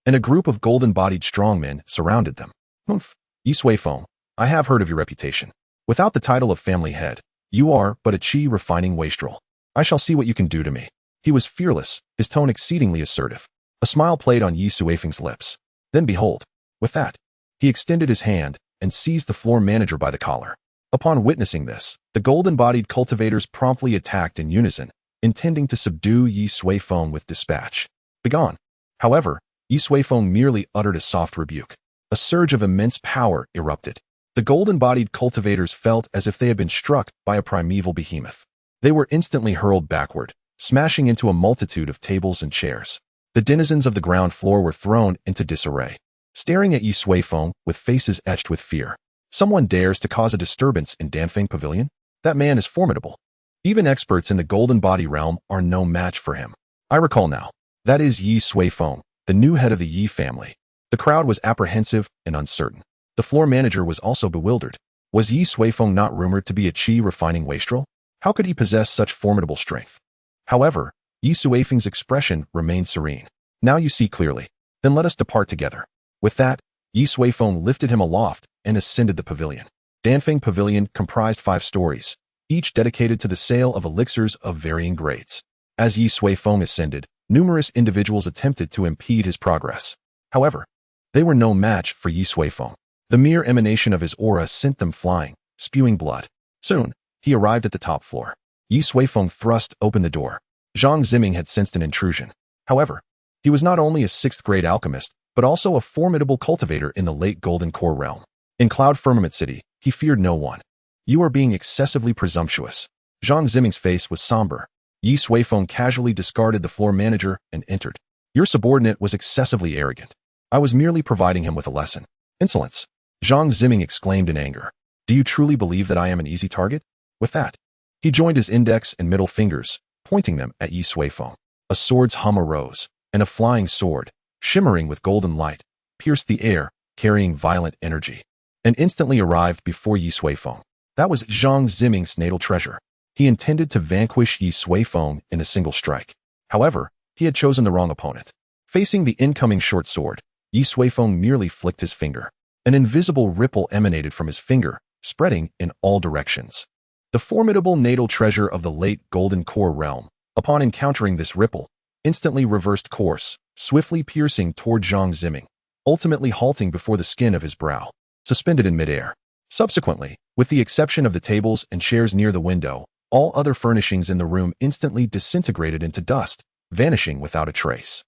and a group of golden-bodied strongmen surrounded them. "Humph, Ye Suifeng, I have heard of your reputation. Without the title of family head, you are but a chi refining wastrel. I shall see what you can do to me." He was fearless, his tone exceedingly assertive. A smile played on Ye Suifeng's lips. Then behold, with that, he extended his hand and seized the floor manager by the collar. Upon witnessing this, the golden-bodied cultivators promptly attacked in unison, intending to subdue Ye Suifeng with dispatch. "Begone." However, Ye Suifeng merely uttered a soft rebuke. A surge of immense power erupted. The golden-bodied cultivators felt as if they had been struck by a primeval behemoth. They were instantly hurled backward, smashing into a multitude of tables and chairs. The denizens of the ground floor were thrown into disarray, staring at Ye Suifeng with faces etched with fear. Someone dares to cause a disturbance in Danfeng Pavilion? That man is formidable. Even experts in the golden body realm are no match for him. I recall now. That is Ye Suifeng, the new head of the Ye family. The crowd was apprehensive and uncertain. The floor manager was also bewildered. Was Ye Suifeng not rumored to be a qi refining wastrel? How could he possess such formidable strength? However, Ye Suifeng's expression remained serene. Now you see clearly. Then let us depart together. With that, Ye Suifeng lifted him aloft and ascended the pavilion. Danfeng Pavilion comprised 5 stories, each dedicated to the sale of elixirs of varying grades. As Ye Suifeng ascended, numerous individuals attempted to impede his progress. However, they were no match for Ye Suifeng. The mere emanation of his aura sent them flying, spewing blood. Soon, he arrived at the top floor. Ye Suifeng thrust open the door. Zhang Ziming had sensed an intrusion. However, he was not only a 6th-grade alchemist, but also a formidable cultivator in the late Golden Core realm. In Cloud Firmament City, he feared no one. You are being excessively presumptuous. Zhang Ziming's face was somber. Ye Suifeng casually discarded the floor manager and entered. Your subordinate was excessively arrogant. I was merely providing him with a lesson. Insolence. Zhang Ziming exclaimed in anger. Do you truly believe that I am an easy target? With that, he joined his index and middle fingers, pointing them at Ye Suifeng. A sword's hum arose, and a flying sword, shimmering with golden light, pierced the air, carrying violent energy, and instantly arrived before Ye Suifeng. That was Zhang Ziming's natal treasure. He intended to vanquish Ye Suifeng in a single strike. However, he had chosen the wrong opponent. Facing the incoming short sword, Ye Suifeng merely flicked his finger. An invisible ripple emanated from his finger, spreading in all directions. The formidable natal treasure of the late Golden Core realm, upon encountering this ripple, instantly reversed course, swiftly piercing toward Zhang Ziming, ultimately halting before the skin of his brow, suspended in midair. Subsequently, with the exception of the tables and chairs near the window, all other furnishings in the room instantly disintegrated into dust, vanishing without a trace.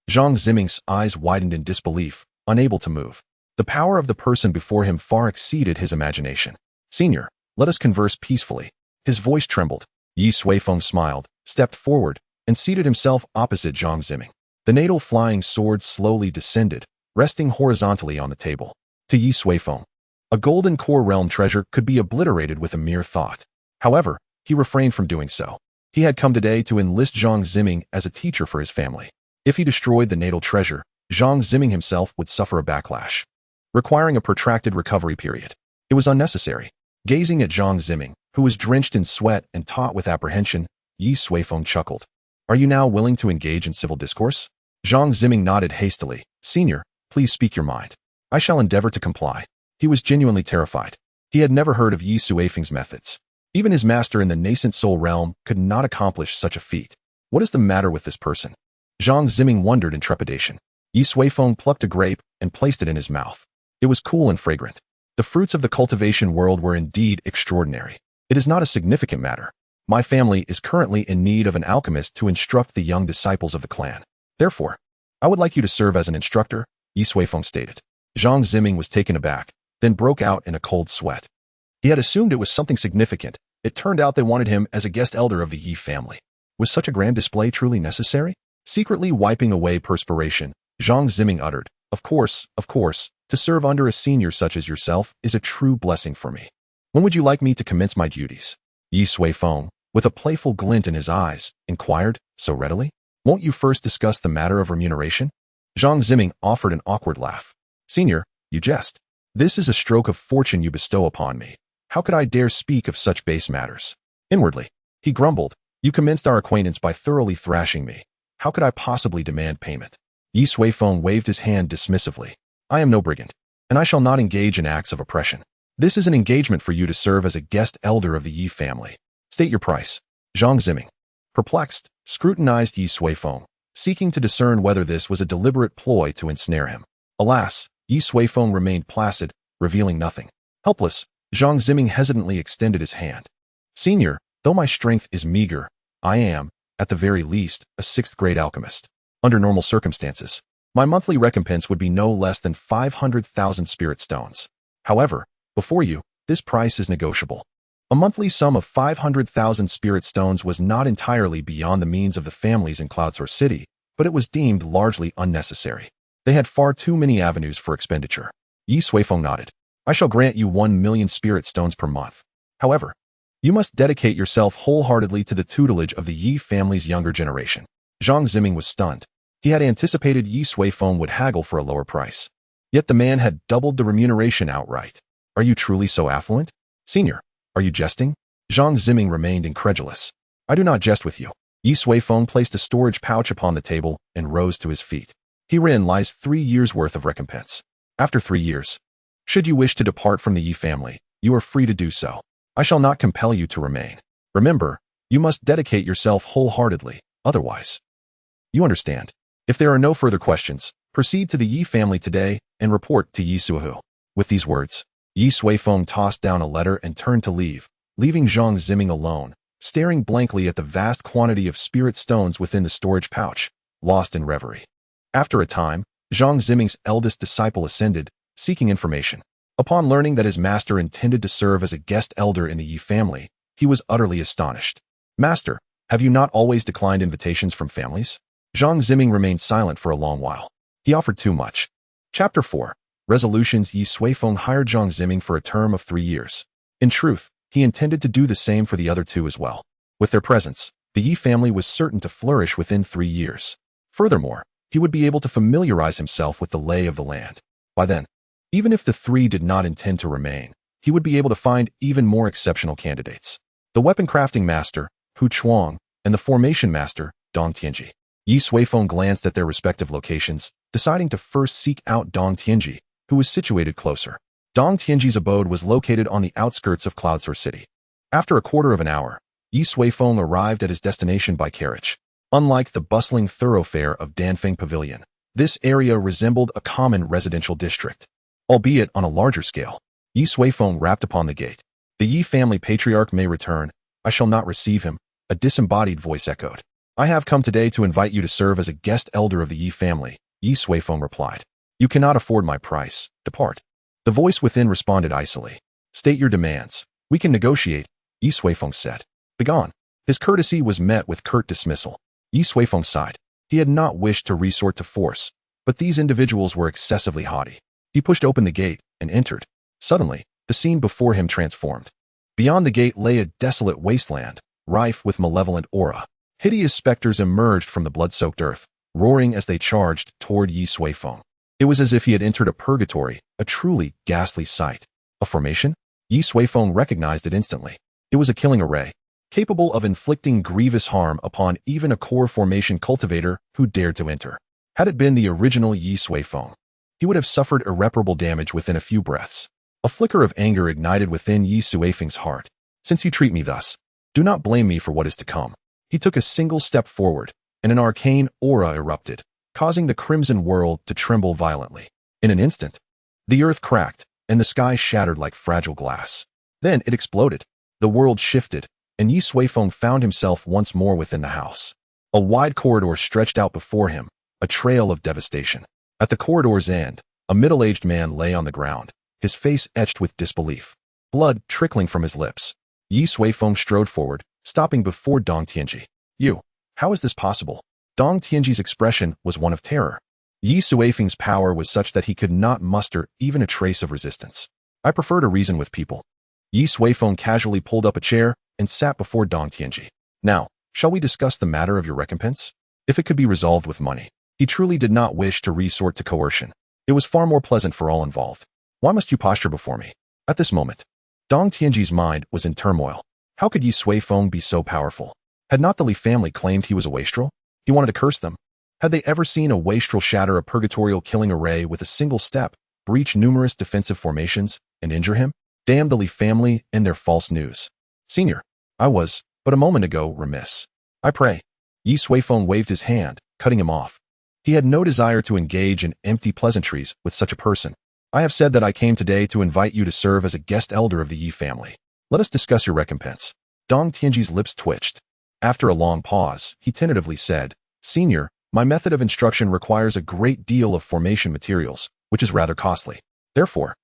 Zhang Ziming's eyes widened in disbelief, unable to move. The power of the person before him far exceeded his imagination. Senior, let us converse peacefully. His voice trembled. Ye Suifeng smiled, stepped forward, and seated himself opposite Zhang Ziming. The natal flying sword slowly descended, resting horizontally on the table. To Ye Suifeng, a Golden Core realm treasure could be obliterated with a mere thought. However, he refrained from doing so. He had come today to enlist Zhang Ziming as a teacher for his family. If he destroyed the natal treasure, Zhang Ziming himself would suffer a backlash, requiring a protracted recovery period. It was unnecessary. Gazing at Zhang Ziming, who was drenched in sweat and taut with apprehension, Ye Suifeng chuckled. Are you now willing to engage in civil discourse? Zhang Ziming nodded hastily. Senior, please speak your mind. I shall endeavor to comply. He was genuinely terrified. He had never heard of Ye Suifeng's methods. Even his master in the nascent soul realm could not accomplish such a feat. What is the matter with this person? Zhang Ziming wondered in trepidation. Ye Suifeng plucked a grape and placed it in his mouth. It was cool and fragrant. The fruits of the cultivation world were indeed extraordinary. It is not a significant matter. My family is currently in need of an alchemist to instruct the young disciples of the clan. Therefore, I would like you to serve as an instructor, Ye Suifeng stated. Zhang Ziming was taken aback, then broke out in a cold sweat. He had assumed it was something significant. It turned out they wanted him as a guest elder of the Ye family. Was such a grand display truly necessary? Secretly wiping away perspiration, Zhang Ziming uttered, of course, to serve under a senior such as yourself is a true blessing for me. When would you like me to commence my duties? Ye Suifeng, with a playful glint in his eyes, inquired, so readily. Won't you first discuss the matter of remuneration? Zhang Ziming offered an awkward laugh. Senior, you jest. This is a stroke of fortune you bestow upon me. How could I dare speak of such base matters? Inwardly, he grumbled, you commenced our acquaintance by thoroughly thrashing me. How could I possibly demand payment? Ye Suifeng waved his hand dismissively. I am no brigand, and I shall not engage in acts of oppression. This is an engagement for you to serve as a guest elder of the Ye family. State your price. Zhang Ziming, perplexed, scrutinized Ye Suifeng, seeking to discern whether this was a deliberate ploy to ensnare him. Alas, Ye Suifeng remained placid, revealing nothing. Helpless, Zhang Ziming hesitantly extended his hand. Senior, though my strength is meager, I am, at the very least, a 6th-grade alchemist. Under normal circumstances, my monthly recompense would be no less than 500,000 spirit stones. However, Before you, this price is negotiable. A monthly sum of 500,000 spirit stones was not entirely beyond the means of the families in Cloudsource City, but it was deemed largely unnecessary. They had far too many avenues for expenditure. Ye Suifeng nodded. I shall grant you 1,000,000 spirit stones per month. However, you must dedicate yourself wholeheartedly to the tutelage of the Ye family's younger generation. Zhang Ziming was stunned. He had anticipated Ye Suifeng would haggle for a lower price. Yet the man had doubled the remuneration outright. Are you truly so affluent? Senior, are you jesting? Zhang Ziming remained incredulous. I do not jest with you. Ye Suifeng placed a storage pouch upon the table and rose to his feet. Herein lies 3 years' worth of recompense. After 3 years, should you wish to depart from the Ye family, you are free to do so. I shall not compel you to remain. Remember, you must dedicate yourself wholeheartedly, otherwise. You understand. If there are no further questions, proceed to the Ye family today and report to Ye Suifeng. With these words, Ye Suifeng tossed down a letter and turned to leave, leaving Zhang Ziming alone, staring blankly at the vast quantity of spirit stones within the storage pouch, lost in reverie. After a time, Zhang Ziming's eldest disciple ascended, seeking information. Upon learning that his master intended to serve as a guest elder in the Ye family, he was utterly astonished. Master, have you not always declined invitations from families? Zhang Ziming remained silent for a long while. He offered too much. Chapter 4. Resolutions. Ye Suifeng hired Zhang Ziming for a term of 3 years. In truth, he intended to do the same for the other two as well. With their presence, the Ye family was certain to flourish within 3 years. Furthermore, he would be able to familiarize himself with the lay of the land. By then, even if the 3 did not intend to remain, he would be able to find even more exceptional candidates. The weapon crafting master, Hu Chuang, and the formation master, Dong Tianji. Ye Suifeng glanced at their respective locations, deciding to first seek out Dong Tianji, who was situated closer. Dong Tianji's abode was located on the outskirts of Cloudsource City. After a quarter of an hour, Ye Suifeng arrived at his destination by carriage. Unlike the bustling thoroughfare of Danfeng Pavilion, this area resembled a common residential district. Albeit on a larger scale, Ye Suifeng rapped upon the gate. The Ye family patriarch may return. I shall not receive him, a disembodied voice echoed. I have come today to invite you to serve as a guest elder of the Ye family, Ye Suifeng replied. You cannot afford my price. Depart. The voice within responded icily. State your demands. We can negotiate, Ye Suifeng said. Begone. His courtesy was met with curt dismissal. Ye Suifeng sighed. He had not wished to resort to force, but these individuals were excessively haughty. He pushed open the gate and entered. Suddenly, the scene before him transformed. Beyond the gate lay a desolate wasteland, rife with malevolent aura. Hideous specters emerged from the blood-soaked earth, roaring as they charged toward Ye Suifeng. It was as if he had entered a purgatory, a truly ghastly sight. A formation? Ye Suifeng recognized it instantly. It was a killing array, capable of inflicting grievous harm upon even a core formation cultivator who dared to enter. Had it been the original Ye Suifeng, he would have suffered irreparable damage within a few breaths. A flicker of anger ignited within Ye Suifeng's heart. Since you treat me thus, do not blame me for what is to come. He took a single step forward, and an arcane aura erupted, causing the crimson world to tremble violently. In an instant, the earth cracked, and the sky shattered like fragile glass. Then it exploded. The world shifted, and Ye Suifeng found himself once more within the house. A wide corridor stretched out before him, a trail of devastation. At the corridor's end, a middle-aged man lay on the ground, his face etched with disbelief, blood trickling from his lips. Ye Suifeng strode forward, stopping before Dong Tianji. How is this possible? Dong Tianji's expression was one of terror. Ye Suifeng's power was such that he could not muster even a trace of resistance. I prefer to reason with people. Ye Suifeng casually pulled up a chair and sat before Dong Tianji. Now, shall we discuss the matter of your recompense? If it could be resolved with money. He truly did not wish to resort to coercion. It was far more pleasant for all involved. Why must you posture before me? At this moment, Dong Tianji's mind was in turmoil. How could Ye Suifeng be so powerful? Had not the Li family claimed he was a wastrel? He wanted to curse them. Had they ever seen a wastrel shatter a purgatorial killing array with a single step, breach numerous defensive formations, and injure him? Damn the Li family and their false news. Senior, I was, but a moment ago, remiss. I pray. Ye Suifeng waved his hand, cutting him off. He had no desire to engage in empty pleasantries with such a person. I have said that I came today to invite you to serve as a guest elder of the Ye family. Let us discuss your recompense. Dong Tianji's lips twitched. After a long pause, he tentatively said, Senior, my method of instruction requires a great deal of formation materials, which is rather costly. Therefore,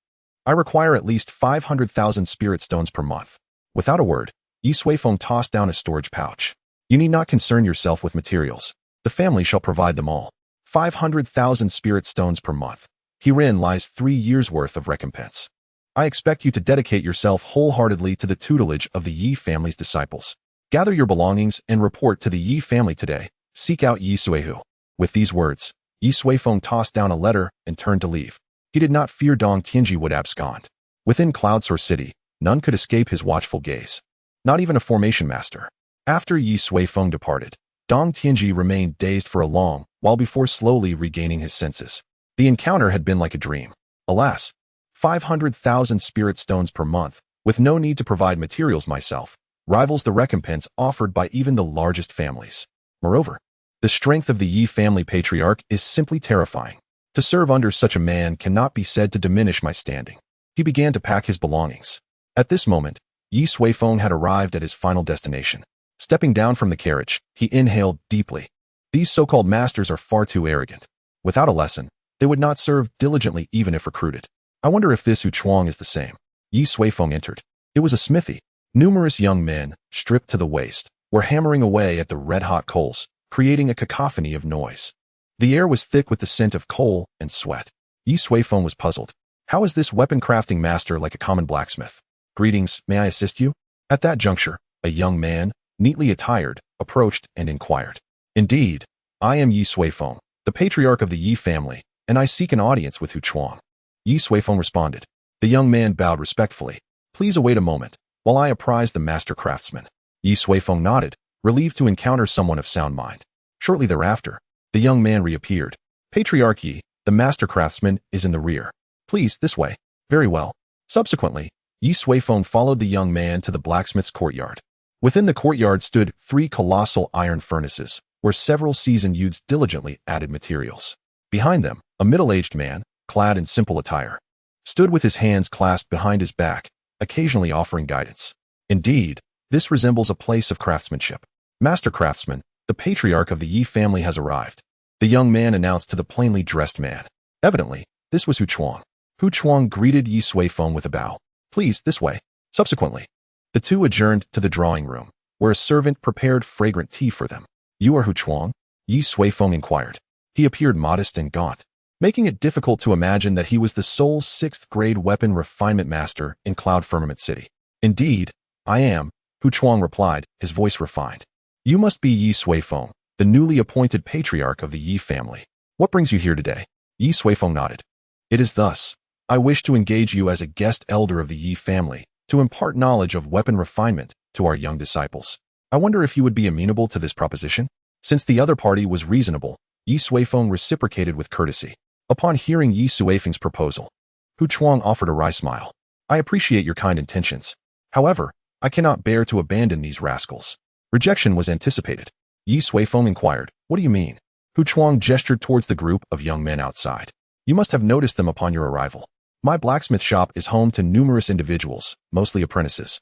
I require at least 500,000 spirit stones per month. Without a word, Ye Suifeng tossed down a storage pouch. You need not concern yourself with materials. The family shall provide them all. 500,000 spirit stones per month. Herein lies 3 years' worth of recompense. I expect you to dedicate yourself wholeheartedly to the tutelage of the Ye family's disciples. Gather your belongings and report to the Ye family today. Seek out Ye Suifeng. With these words, Ye Suifeng tossed down a letter and turned to leave. He did not fear Dong Tianji would abscond. Within Cloudsource City, none could escape his watchful gaze. Not even a formation master. After Ye Suifeng departed, Dong Tianji remained dazed for a long while before slowly regaining his senses. The encounter had been like a dream. Alas, 500,000 spirit stones per month, with no need to provide materials myself, rivals the recompense offered by even the largest families. Moreover, the strength of the Ye family patriarch is simply terrifying. To serve under such a man cannot be said to diminish my standing. He began to pack his belongings. At this moment, Ye Suifeng had arrived at his final destination. Stepping down from the carriage, he inhaled deeply. These so-called masters are far too arrogant. Without a lesson, they would not serve diligently even if recruited. I wonder if this Hu Chuang is the same. Ye Suifeng entered. It was a smithy. Numerous young men, stripped to the waist, were hammering away at the red-hot coals, creating a cacophony of noise. The air was thick with the scent of coal and sweat. Ye Suifeng was puzzled. How is this weapon-crafting master like a common blacksmith? Greetings, may I assist you? At that juncture, a young man, neatly attired, approached and inquired. Indeed, I am Ye Suifeng, the patriarch of the Ye family, and I seek an audience with Hu Chuang. Ye Suifeng responded. The young man bowed respectfully. Please await a moment, while I apprise the master craftsman. Ye Suifeng nodded, relieved to encounter someone of sound mind. Shortly thereafter, the young man reappeared. Patriarch Yi, the master craftsman, is in the rear. Please, this way. Very well. Subsequently, Ye Suifeng followed the young man to the blacksmith's courtyard. Within the courtyard stood 3 colossal iron furnaces, where several seasoned youths diligently added materials. Behind them, a middle-aged man, clad in simple attire, stood with his hands clasped behind his back, occasionally offering guidance. Indeed, this resembles a place of craftsmanship. Master craftsman, the patriarch of the Ye family has arrived. The young man announced to the plainly dressed man. Evidently, this was Hu Chuang. Hu Chuang greeted Ye Suifeng with a bow. Please, this way. Subsequently, the two adjourned to the drawing room, where a servant prepared fragrant tea for them. You are Hu Chuang? Ye Suifeng inquired. He appeared modest and gaunt, making it difficult to imagine that he was the sole 6th-grade weapon refinement master in Cloud Firmament City. Indeed, I am, Hu Chuang replied, his voice refined. You must be Ye Suifeng, the newly appointed patriarch of the Ye family. What brings you here today? Ye Suifeng nodded. It is thus. I wish to engage you as a guest elder of the Ye family, to impart knowledge of weapon refinement to our young disciples. I wonder if you would be amenable to this proposition? Since the other party was reasonable, Ye Suifeng reciprocated with courtesy. Upon hearing Ye Suifeng's proposal, Hu Chuang offered a wry smile. I appreciate your kind intentions. However, I cannot bear to abandon these rascals. Rejection was anticipated. Ye Suifeng inquired, what do you mean? Hu Chuang gestured towards the group of young men outside. You must have noticed them upon your arrival. My blacksmith shop is home to numerous individuals, mostly apprentices,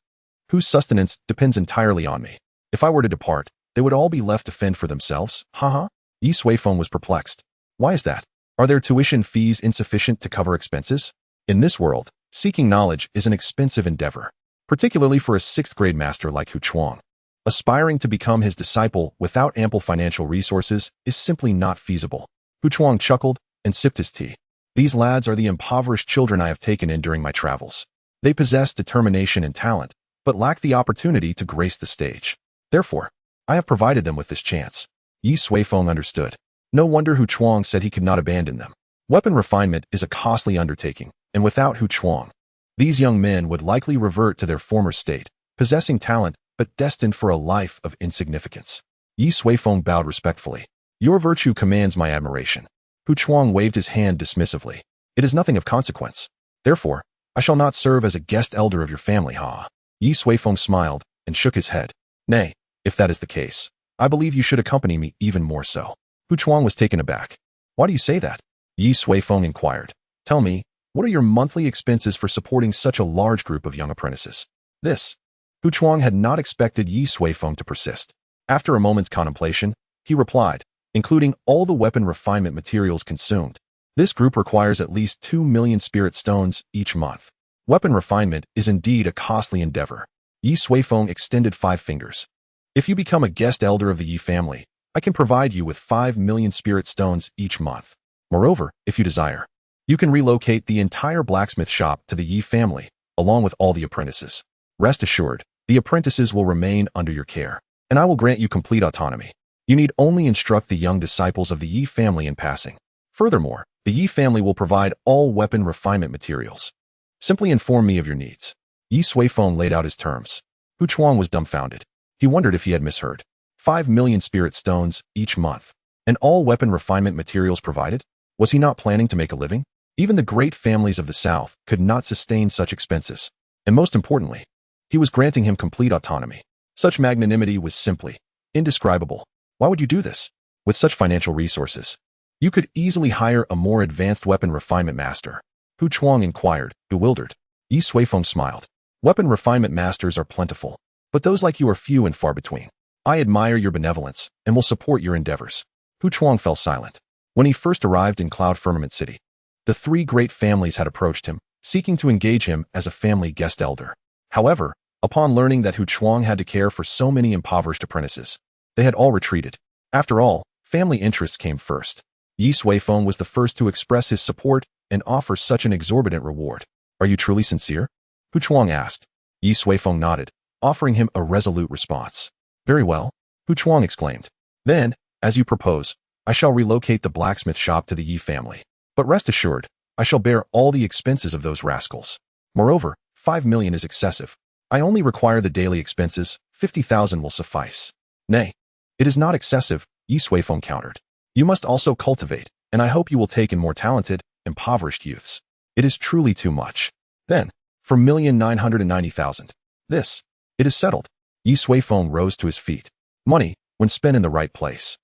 whose sustenance depends entirely on me. If I were to depart, they would all be left to fend for themselves. Haha. Ye Suifeng was perplexed. Why is that? Are their tuition fees insufficient to cover expenses? In this world, seeking knowledge is an expensive endeavor, particularly for a 6th-grade master like Hu Chuang. Aspiring to become his disciple without ample financial resources is simply not feasible. Hu Chuang chuckled and sipped his tea. These lads are the impoverished children I have taken in during my travels. They possess determination and talent, but lack the opportunity to grace the stage. Therefore, I have provided them with this chance. Ye Suifeng understood. No wonder Hu Chuang said he could not abandon them. Weapon refinement is a costly undertaking, and without Hu Chuang, these young men would likely revert to their former state, possessing talent but destined for a life of insignificance. Ye Suifeng bowed respectfully. Your virtue commands my admiration. Hu Chuang waved his hand dismissively. It is nothing of consequence. Therefore, I shall not serve as a guest elder of your family, ha. Ye Suifeng smiled and shook his head. Nay, if that is the case, I believe you should accompany me even more so. Hu Chuang was taken aback. Why do you say that? Ye Suifeng inquired. Tell me, what are your monthly expenses for supporting such a large group of young apprentices? This. Hu Chuang had not expected Ye Suifeng to persist. After a moment's contemplation, he replied, including all the weapon refinement materials consumed. This group requires at least 2 million spirit stones each month. Weapon refinement is indeed a costly endeavor. Ye Suifeng extended 5 fingers. If you become a guest elder of the Ye family, I can provide you with 5 million spirit stones each month. Moreover, if you desire, you can relocate the entire blacksmith shop to the Ye family, along with all the apprentices. Rest assured, the apprentices will remain under your care, and I will grant you complete autonomy. You need only instruct the young disciples of the Ye family in passing. Furthermore, the Ye family will provide all weapon refinement materials. Simply inform me of your needs. Ye Suifeng laid out his terms. Hu Chuang was dumbfounded. He wondered if he had misheard. 5 million spirit stones each month, and all weapon refinement materials provided? Was he not planning to make a living? Even the great families of the South could not sustain such expenses. And most importantly, he was granting him complete autonomy. Such magnanimity was simply indescribable. Why would you do this? With such financial resources, you could easily hire a more advanced weapon refinement master. Hu Chuang inquired, bewildered. Ye Suifeng smiled. Weapon refinement masters are plentiful, but those like you are few and far between. I admire your benevolence and will support your endeavors. Hu Chuang fell silent. When he first arrived in Cloud Firmament City, the 3 great families had approached him, seeking to engage him as a family guest elder. However, upon learning that Hu Chuang had to care for so many impoverished apprentices, they had all retreated. After all, family interests came first. Ye Suifeng was the first to express his support and offer such an exorbitant reward. Are you truly sincere? Hu Chuang asked. Ye Suifeng nodded, offering him a resolute response. Very well, Hu Chuang exclaimed. Then, as you propose, I shall relocate the blacksmith shop to the Ye family. But rest assured, I shall bear all the expenses of those rascals. Moreover, 5 million is excessive. I only require the daily expenses, 50,000 will suffice. Nay, it is not excessive, Ye Suifeng countered. You must also cultivate, and I hope you will take in more talented, impoverished youths. It is truly too much. Then, for 1,990,000. This. It is settled. Ye Suifeng rose to his feet. Money, when spent in the right place,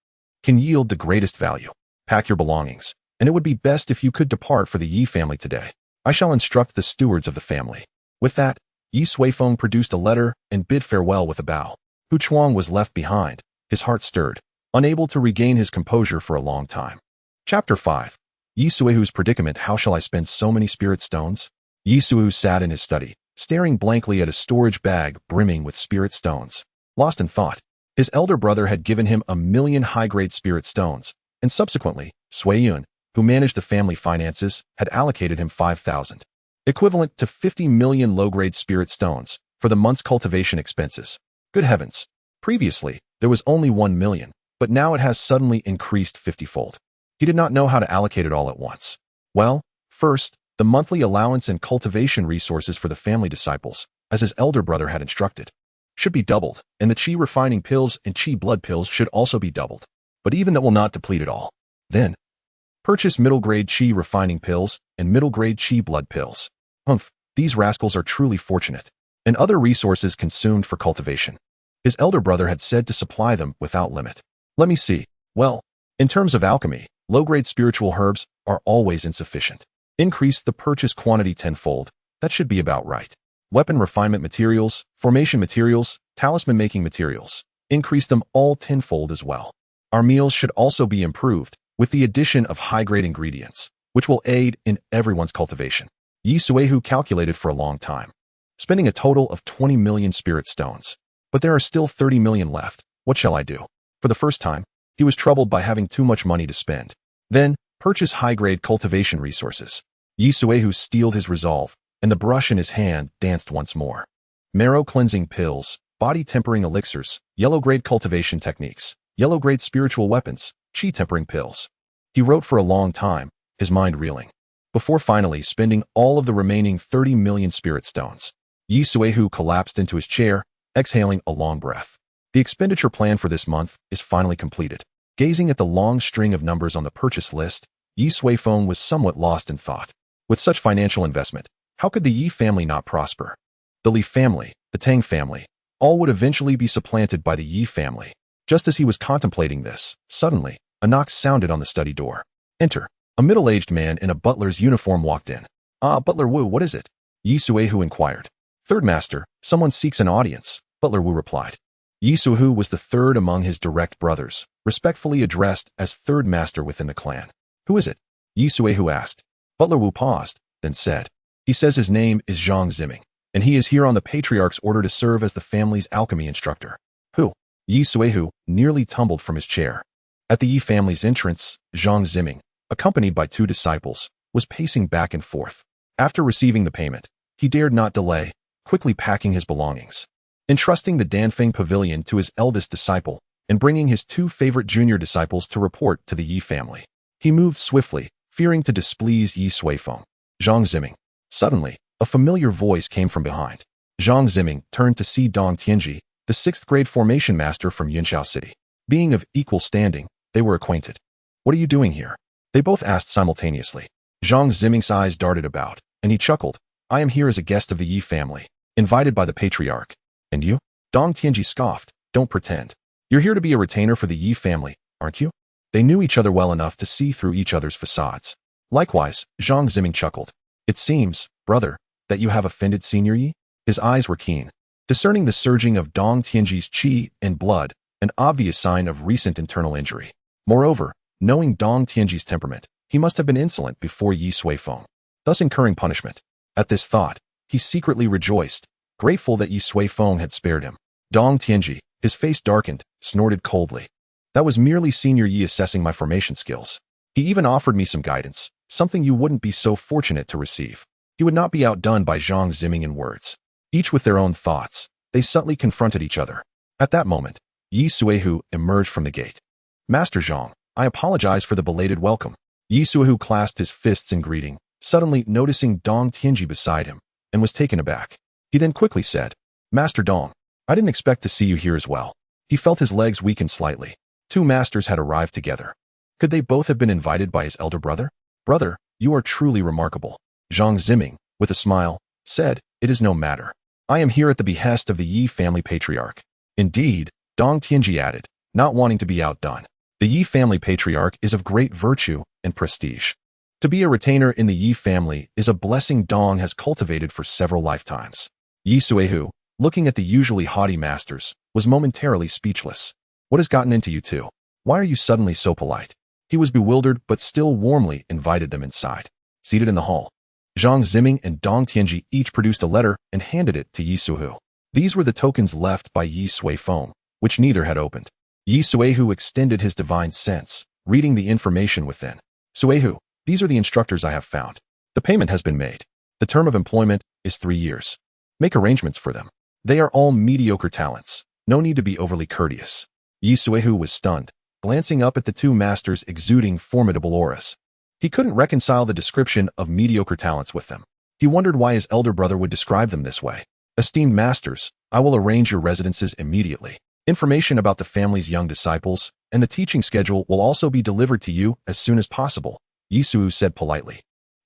can yield the greatest value. Pack your belongings, and it would be best if you could depart for the Ye family today. I shall instruct the stewards of the family. With that, Ye Suifeng produced a letter and bid farewell with a bow. Hu Chuang was left behind, his heart stirred, unable to regain his composure for a long time. Chapter 5. Ye Suifeng's predicament. How shall I spend so many spirit stones? Ye Suifeng sat in his study, staring blankly at a storage bag brimming with spirit stones. Lost in thought, his elder brother had given him 1,000,000 high-grade spirit stones, and subsequently, Sui Yun, who managed the family finances, had allocated him 5,000, equivalent to 50 million low-grade spirit stones, for the month's cultivation expenses. Good heavens! Previously, there was only 1 million, but now it has suddenly increased 50-fold. He did not know how to allocate it all at once. Well, first, the monthly allowance and cultivation resources for the family disciples, as his elder brother had instructed, should be doubled, and the qi refining pills and qi blood pills should also be doubled. But even that will not deplete it all. Then, purchase middle-grade qi refining pills and middle-grade qi blood pills. Humph, these rascals are truly fortunate. And other resources consumed for cultivation. His elder brother had said to supply them without limit. Let me see. Well, in terms of alchemy, low-grade spiritual herbs are always insufficient. Increase the purchase quantity tenfold. That should be about right. Weapon refinement materials, formation materials, talisman-making materials. Increase them all tenfold as well. Our meals should also be improved, with the addition of high-grade ingredients, which will aid in everyone's cultivation. Ye Suifeng calculated for a long time, spending a total of 20 million spirit stones. But there are still 30 million left. What shall I do? For the first time, he was troubled by having too much money to spend. Then, purchase high-grade cultivation resources. Ye Suifeng steeled his resolve, and the brush in his hand danced once more. Marrow-cleansing pills, body-tempering elixirs, yellow-grade cultivation techniques, yellow-grade spiritual weapons, qi-tempering pills. He wrote for a long time, his mind reeling, before finally spending all of the remaining 30 million spirit stones. Ye Suifeng collapsed into his chair, exhaling a long breath. The expenditure plan for this month is finally completed. Gazing at the long string of numbers on the purchase list, Ye Suifeng was somewhat lost in thought. With such financial investment, how could the Ye family not prosper? The Li family, the Tang family, all would eventually be supplanted by the Ye family. Just as he was contemplating this, suddenly, a knock sounded on the study door. Enter. A middle-aged man in a butler's uniform walked in. Ah, Butler Wu, what is it? Ye Suifeng inquired. Third master, someone seeks an audience, Butler Wu replied. Ye Suifeng was the third among his direct brothers, respectfully addressed as third master within the clan. Who is it? Ye Suifeng asked. Butler Wu paused, then said, He says his name is Zhang Ziming, and he is here on the Patriarch's order to serve as the family's alchemy instructor. Who? Ye Suifeng nearly tumbled from his chair. At the Ye family's entrance, Zhang Ziming, accompanied by 2 disciples, was pacing back and forth. After receiving the payment, he dared not delay, quickly packing his belongings. Entrusting the Danfeng Pavilion to his eldest disciple, and bringing his 2 favorite junior disciples to report to the Ye family, he moved swiftly, fearing to displease Ye Suifeng. Zhang Ziming. Suddenly, a familiar voice came from behind. Zhang Ziming turned to see Dong Tianji, the 6th grade formation master from Yunxiao City. Being of equal standing, they were acquainted. What are you doing here? They both asked simultaneously. Zhang Ziming's eyes darted about, and he chuckled. I am here as a guest of the Ye family, invited by the Patriarch. And you? Dong Tianji scoffed. Don't pretend. You're here to be a retainer for the Ye family, aren't you? They knew each other well enough to see through each other's facades. Likewise, Zhang Ziming chuckled. It seems, brother, that you have offended Senior Ye? His eyes were keen, discerning the surging of Dong Tianji's qi and blood, an obvious sign of recent internal injury. Moreover, knowing Dong Tianji's temperament, he must have been insolent before Ye Suifeng, thus incurring punishment. At this thought, he secretly rejoiced, grateful that Ye Suifeng had spared him. Dong Tianji, his face darkened, snorted coldly. That was merely Senior Ye assessing my formation skills. He even offered me some guidance, something you wouldn't be so fortunate to receive. He would not be outdone by Zhang Ziming in words. Each with their own thoughts, they subtly confronted each other. At that moment, Ye Suifeng emerged from the gate. Master Zhang, I apologize for the belated welcome. Ye Suifeng clasped his fists in greeting, suddenly noticing Dong Tianji beside him, and was taken aback. He then quickly said, Master Dong, I didn't expect to see you here as well. He felt his legs weaken slightly. 2 masters had arrived together. Could they both have been invited by his elder brother? Brother, you are truly remarkable. Zhang Ziming, with a smile, said, It is no matter. I am here at the behest of the Ye family patriarch. Indeed, Dong Tianji added, not wanting to be outdone. The Ye family patriarch is of great virtue and prestige. To be a retainer in the Ye family is a blessing Dong has cultivated for several lifetimes. Ye Suifeng, looking at the usually haughty masters, was momentarily speechless. What has gotten into you two? Why are you suddenly so polite? He was bewildered but still warmly invited them inside. Seated in the hall, Zhang Ziming and Dong Tianji each produced a letter and handed it to Ye Suifeng. These were the tokens left by Ye Suifeng, which neither had opened. Ye Suifeng extended his divine sense, reading the information within. Suifeng, these are the instructors I have found. The payment has been made. The term of employment is 3 years. Make arrangements for them. They are all mediocre talents. No need to be overly courteous. Ye Suifeng was stunned, glancing up at the 2 masters exuding formidable auras. He couldn't reconcile the description of mediocre talents with them. He wondered why his elder brother would describe them this way. Esteemed masters, I will arrange your residences immediately. Information about the family's young disciples and the teaching schedule will also be delivered to you as soon as possible, Ye Suifeng said politely,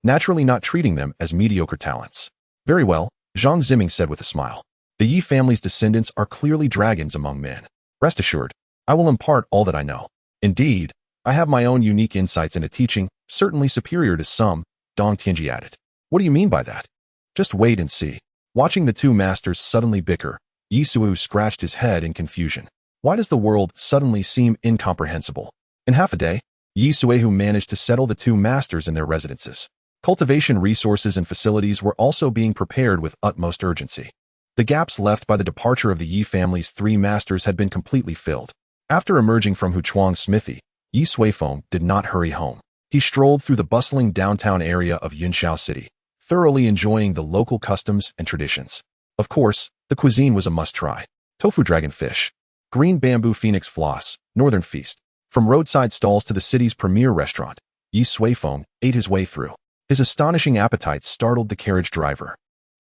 naturally not treating them as mediocre talents. Very well, Zhang Ziming said with a smile. The Ye family's descendants are clearly dragons among men. Rest assured, I will impart all that I know. Indeed, I have my own unique insights into teaching, certainly superior to some, Dong Tianji added. What do you mean by that? Just wait and see. Watching the 2 masters suddenly bicker, Ye Suifeng scratched his head in confusion. Why does the world suddenly seem incomprehensible? In half a day, Ye Suifeng managed to settle the 2 masters in their residences. Cultivation resources and facilities were also being prepared with utmost urgency. The gaps left by the departure of the Ye family's 3 masters had been completely filled. After emerging from Huchuang's smithy, Ye Suifeng did not hurry home. He strolled through the bustling downtown area of Yunxiao City, thoroughly enjoying the local customs and traditions. Of course, the cuisine was a must-try. Tofu dragon fish, green bamboo phoenix floss, northern feast. From roadside stalls to the city's premier restaurant, Ye Suifeng ate his way through. His astonishing appetite startled the carriage driver.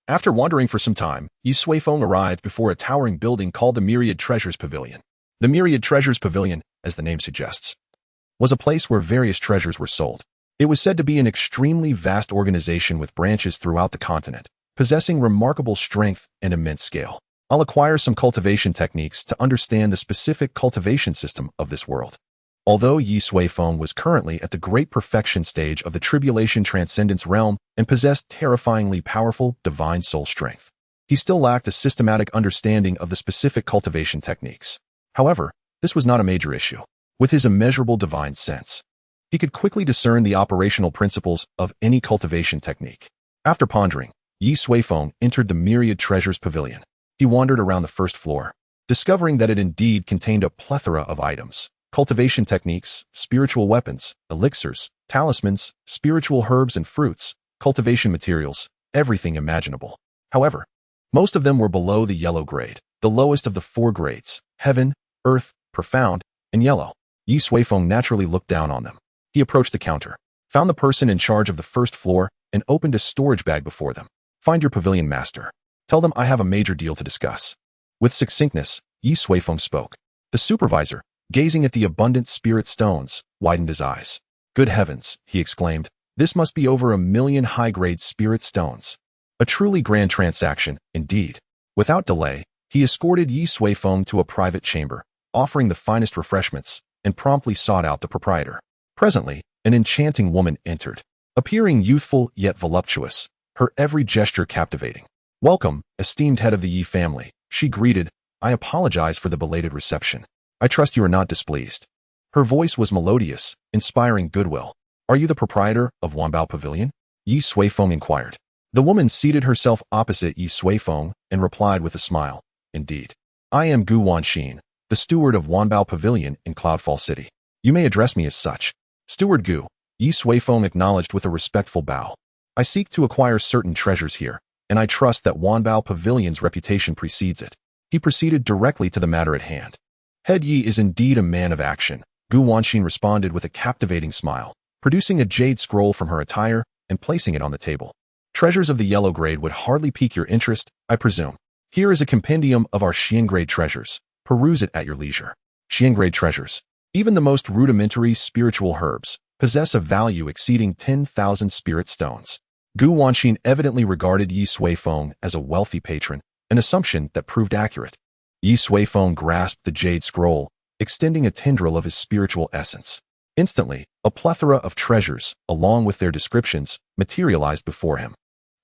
After wandering for some time, Ye Suifeng arrived before a towering building called the Myriad Treasures Pavilion. The Myriad Treasures Pavilion, as the name suggests, was a place where various treasures were sold. It was said to be an extremely vast organization with branches throughout the continent, possessing remarkable strength and immense scale. I'll acquire some cultivation techniques to understand the specific cultivation system of this world. Although Ye Suifeng was currently at the great perfection stage of the Tribulation transcendence realm and possessed terrifyingly powerful divine soul strength, he still lacked a systematic understanding of the specific cultivation techniques. However, this was not a major issue. With his immeasurable divine sense, he could quickly discern the operational principles of any cultivation technique. After pondering, Ye Suifeng entered the myriad treasures pavilion. He wandered around the first floor, discovering that it indeed contained a plethora of items: cultivation techniques, spiritual weapons, elixirs, talismans, spiritual herbs and fruits, cultivation materials, everything imaginable. However, most of them were below the yellow grade, the lowest of the 4 grades: heaven, earth, profound, and yellow. Ye Suifeng naturally looked down on them. He approached the counter, found the person in charge of the first floor, and opened a storage bag before them. "Find your pavilion master. Tell them I have a major deal to discuss." With succinctness, Ye Suifeng spoke. The supervisor, gazing at the abundant spirit stones, widened his eyes. "Good heavens," he exclaimed, "this must be over 1,000,000 high-grade spirit stones. A truly grand transaction, indeed." Without delay, he escorted Ye Suifeng to a private chamber, offering the finest refreshments, and promptly sought out the proprietor. Presently, an enchanting woman entered, appearing youthful yet voluptuous, her every gesture captivating. "Welcome, esteemed head of the Ye family," she greeted. "I apologize for the belated reception. I trust you are not displeased." Her voice was melodious, inspiring goodwill. "Are you the proprietor of Wanbao Pavilion?" Ye Suifeng inquired. The woman seated herself opposite Ye Suifeng and replied with a smile, "Indeed. I am Gu Wanxin, the steward of Wanbao Pavilion in Cloudfall City. You may address me as such." "Steward Gu," Ye Suifeng acknowledged with a respectful bow. "I seek to acquire certain treasures here, and I trust that Wanbao Pavilion's reputation precedes it." He proceeded directly to the matter at hand. "Head Yi is indeed a man of action," Gu Wanxin responded with a captivating smile, producing a jade scroll from her attire and placing it on the table. "Treasures of the yellow grade would hardly pique your interest, I presume. Here is a compendium of our Xian grade treasures. Peruse it at your leisure." Xian grade treasures. Even the most rudimentary spiritual herbs possess a value exceeding 10,000 spirit stones. Gu Wanxin evidently regarded Ye Suifeng as a wealthy patron, an assumption that proved accurate. Ye Suifeng grasped the jade scroll, extending a tendril of his spiritual essence. Instantly, a plethora of treasures, along with their descriptions, materialized before him.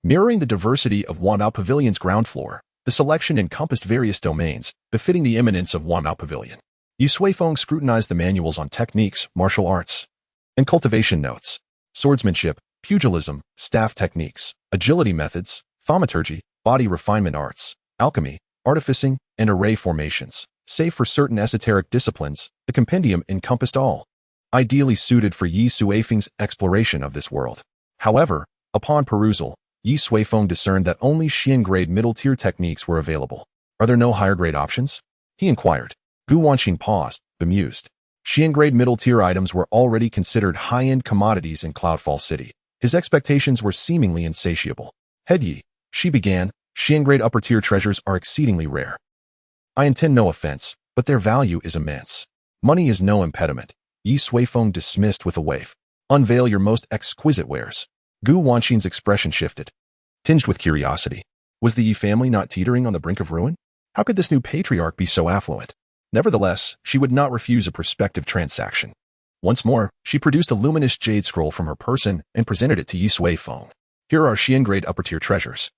Mirroring the diversity of Wanbao Pavilion's ground floor, the selection encompassed various domains, befitting the eminence of Wanbao Pavilion. Ye Suifeng scrutinized the manuals on techniques, martial arts, and cultivation notes, swordsmanship, pugilism, staff techniques, agility methods, thaumaturgy, body refinement arts, alchemy, artificing, and array formations. Save for certain esoteric disciplines, the compendium encompassed all, ideally suited for Ye Suifeng's exploration of this world. However, upon perusal, Ye Suifeng discerned that only Xian-grade middle-tier techniques were available. "Are there no higher-grade options?" he inquired. Gu Wanxin paused, bemused. Xian-grade middle-tier items were already considered high-end commodities in Cloudfall City. His expectations were seemingly insatiable. "Head Yi," she began, "Xian-grade upper-tier treasures are exceedingly rare. I intend no offense, but their value is immense. Money is no impediment." Ye Suifeng dismissed with a wave. "Unveil your most exquisite wares." Gu Wanxin's expression shifted, tinged with curiosity. Was the Yi family not teetering on the brink of ruin? How could this new patriarch be so affluent? Nevertheless, she would not refuse a prospective transaction. Once more, she produced a luminous jade scroll from her person and presented it to Ye Suifeng. "Here are Xian-grade upper-tier treasures.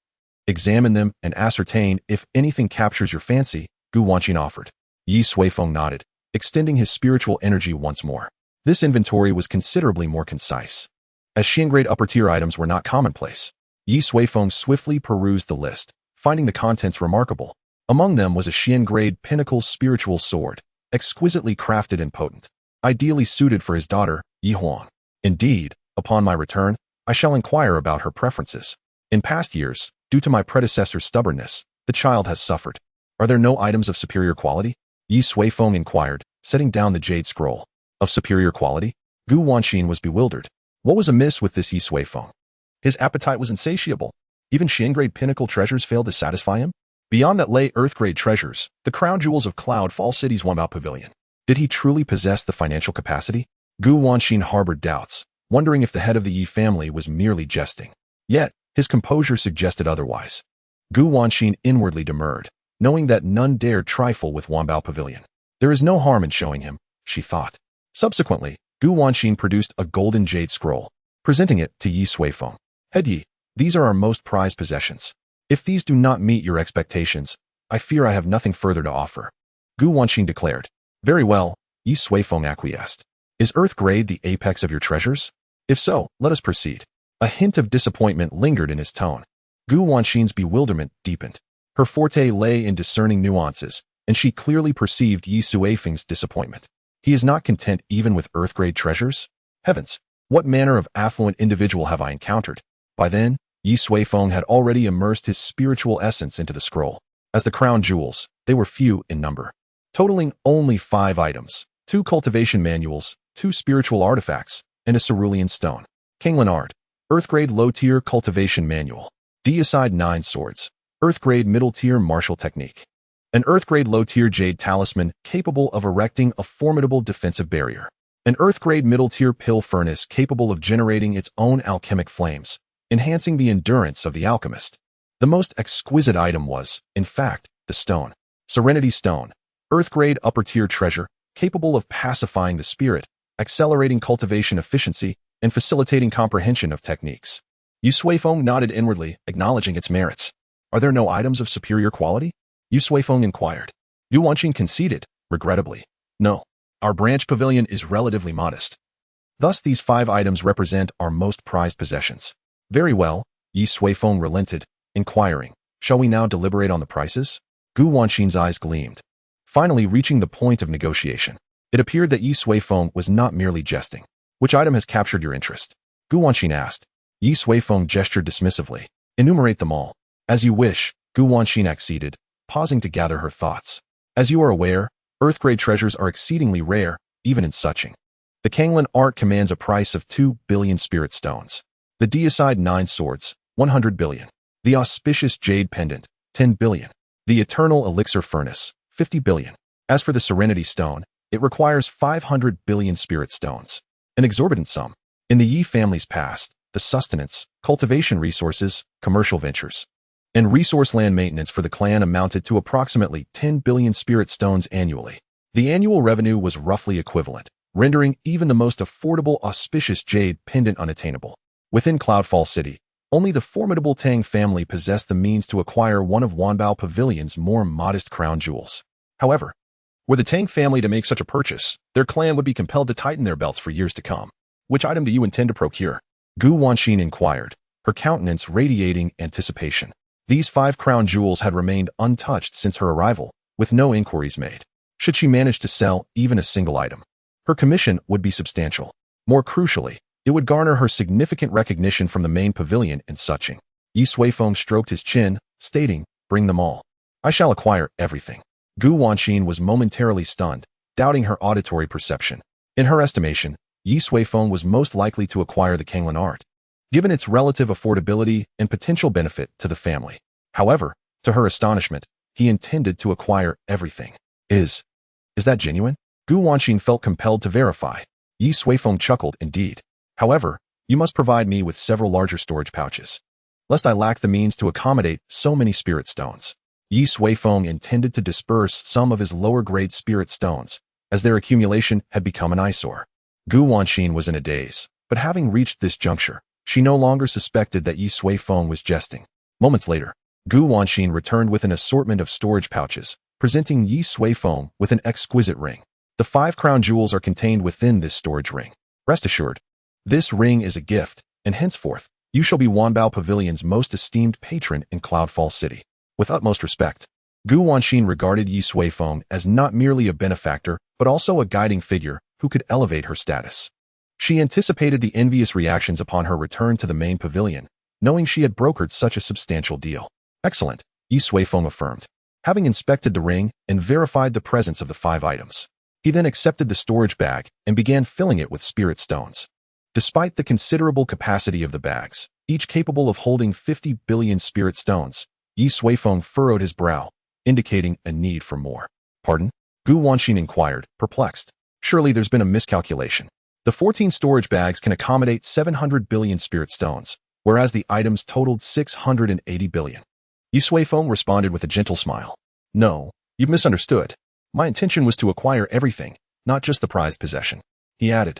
Examine them and ascertain if anything captures your fancy," Gu Wanxin offered. Ye Suifeng nodded, extending his spiritual energy once more. This inventory was considerably more concise. As Xian-grade upper-tier items were not commonplace, Ye Suifeng swiftly perused the list, finding the contents remarkable. Among them was a Xian-grade pinnacle spiritual sword, exquisitely crafted and potent, ideally suited for his daughter, Yi Huang. "Indeed, upon my return, I shall inquire about her preferences. In past years, due to my predecessor's stubbornness, the child has suffered. Are there no items of superior quality?" Ye Suifeng inquired, setting down the jade scroll. "Of superior quality?" Gu Wanxin was bewildered. What was amiss with this Ye Suifeng? His appetite was insatiable. Even Xian-grade pinnacle treasures failed to satisfy him. Beyond that lay earth-grade treasures, the crown jewels of Cloudfall City's Wanbao Pavilion. Did he truly possess the financial capacity? Gu Wanxin harbored doubts, wondering if the head of the Yi family was merely jesting. Yet, his composure suggested otherwise. Gu Wanxin inwardly demurred, knowing that none dared trifle with Wanbao Pavilion. There is no harm in showing him, she thought. Subsequently, Gu Wanxin produced a golden jade scroll, presenting it to Ye Suifeng. "Head Yi, these are our most prized possessions. If these do not meet your expectations, I fear I have nothing further to offer." Gu Wanxin declared. "Very well," Ye Suifeng acquiesced. "Is earth grade the apex of your treasures? If so, let us proceed." A hint of disappointment lingered in his tone. Gu Wanxin's bewilderment deepened. Her forte lay in discerning nuances, and she clearly perceived Ye Suifeng's disappointment. He is not content even with Earth-grade treasures? Heavens, what manner of affluent individual have I encountered? By then, Ye Suifeng had already immersed his spiritual essence into the scroll. As the crown jewels, they were few in number, totaling only 5 items, 2 cultivation manuals, 2 spiritual artifacts, and a cerulean stone. Kinglan Art, Earth-grade low-tier cultivation manual. Deicide 9 swords, Earth-grade middle-tier martial technique. An Earth-grade low-tier jade talisman capable of erecting a formidable defensive barrier. An Earth-grade middle-tier pill furnace capable of generating its own alchemic flames, enhancing the endurance of the alchemist. The most exquisite item was, in fact, the stone. Serenity Stone, Earth-grade upper-tier treasure, capable of pacifying the spirit, accelerating cultivation efficiency, and facilitating comprehension of techniques. Ye Suifeng nodded inwardly, acknowledging its merits. Are there no items of superior quality? Ye Suifeng inquired. Gu Wanxin conceded, regrettably. No, our branch pavilion is relatively modest. Thus these 5 items represent our most prized possessions. Very well, Ye Suifeng relented, inquiring, shall we now deliberate on the prices? Gu Wanxin's eyes gleamed. Finally reaching the point of negotiation, it appeared that Ye Suifeng was not merely jesting. Which item has captured your interest? Gu Wanxin asked. Ye Suifeng gestured dismissively. Enumerate them all. As you wish, Gu Wanxin acceded, pausing to gather her thoughts. As you are aware, Earth-grade treasures are exceedingly rare, even in suching. The Kanglan Art commands a price of 2 billion spirit stones. The Deicide 9 swords, 100 billion. The auspicious jade pendant, 10 billion. The eternal elixir furnace, 50 billion. As for the Serenity Stone, it requires 500 billion spirit stones. An exorbitant sum. In the Ye family's past, the sustenance, cultivation resources, commercial ventures, and resource land maintenance for the clan amounted to approximately 10 billion spirit stones annually. The annual revenue was roughly equivalent, rendering even the most affordable auspicious jade pendant unattainable. Within Cloudfall City, only the formidable Tang family possessed the means to acquire one of Wanbao Pavilion's more modest crown jewels. However, were the Tang family to make such a purchase, their clan would be compelled to tighten their belts for years to come. Which item do you intend to procure? Gu Wanxin inquired, her countenance radiating anticipation. These 5 crown jewels had remained untouched since her arrival, with no inquiries made. Should she manage to sell even a single item, her commission would be substantial. More crucially, it would garner her significant recognition from the main pavilion and suching. Ye Suifeng stroked his chin, stating, bring them all. I shall acquire everything. Gu Wanxin was momentarily stunned, doubting her auditory perception. In her estimation, Ye Suifeng was most likely to acquire the Kanglan Art, given its relative affordability and potential benefit to the family. However, to her astonishment, he intended to acquire everything. Is that genuine? Gu Wanxin felt compelled to verify. Ye Suifeng chuckled indeed. However, you must provide me with several larger storage pouches, lest I lack the means to accommodate so many spirit stones. Ye Suifeng intended to disperse some of his lower-grade spirit stones, as their accumulation had become an eyesore. Gu Wanxin was in a daze, but having reached this juncture, she no longer suspected that Ye Suifeng was jesting. Moments later, Gu Wanxin returned with an assortment of storage pouches, presenting Ye Suifeng with an exquisite ring. The 5 crown jewels are contained within this storage ring. Rest assured, this ring is a gift, and henceforth, you shall be Wanbao Pavilion's most esteemed patron in Cloudfall City. With utmost respect, Gu Wanxin regarded Ye Suifeng as not merely a benefactor, but also a guiding figure who could elevate her status. She anticipated the envious reactions upon her return to the main pavilion, knowing she had brokered such a substantial deal. Excellent, Ye Suifeng affirmed, having inspected the ring and verified the presence of the 5 items. He then accepted the storage bag and began filling it with spirit stones. Despite the considerable capacity of the bags, each capable of holding 50 billion spirit stones, Ye Suifeng furrowed his brow, indicating a need for more. Pardon? Gu Wanxin inquired, perplexed. Surely there's been a miscalculation. The 14 storage bags can accommodate 700 billion spirit stones, whereas the items totaled 680 billion. Ye Suifeng responded with a gentle smile. No, you've misunderstood. My intention was to acquire everything, not just the prized possession. He added.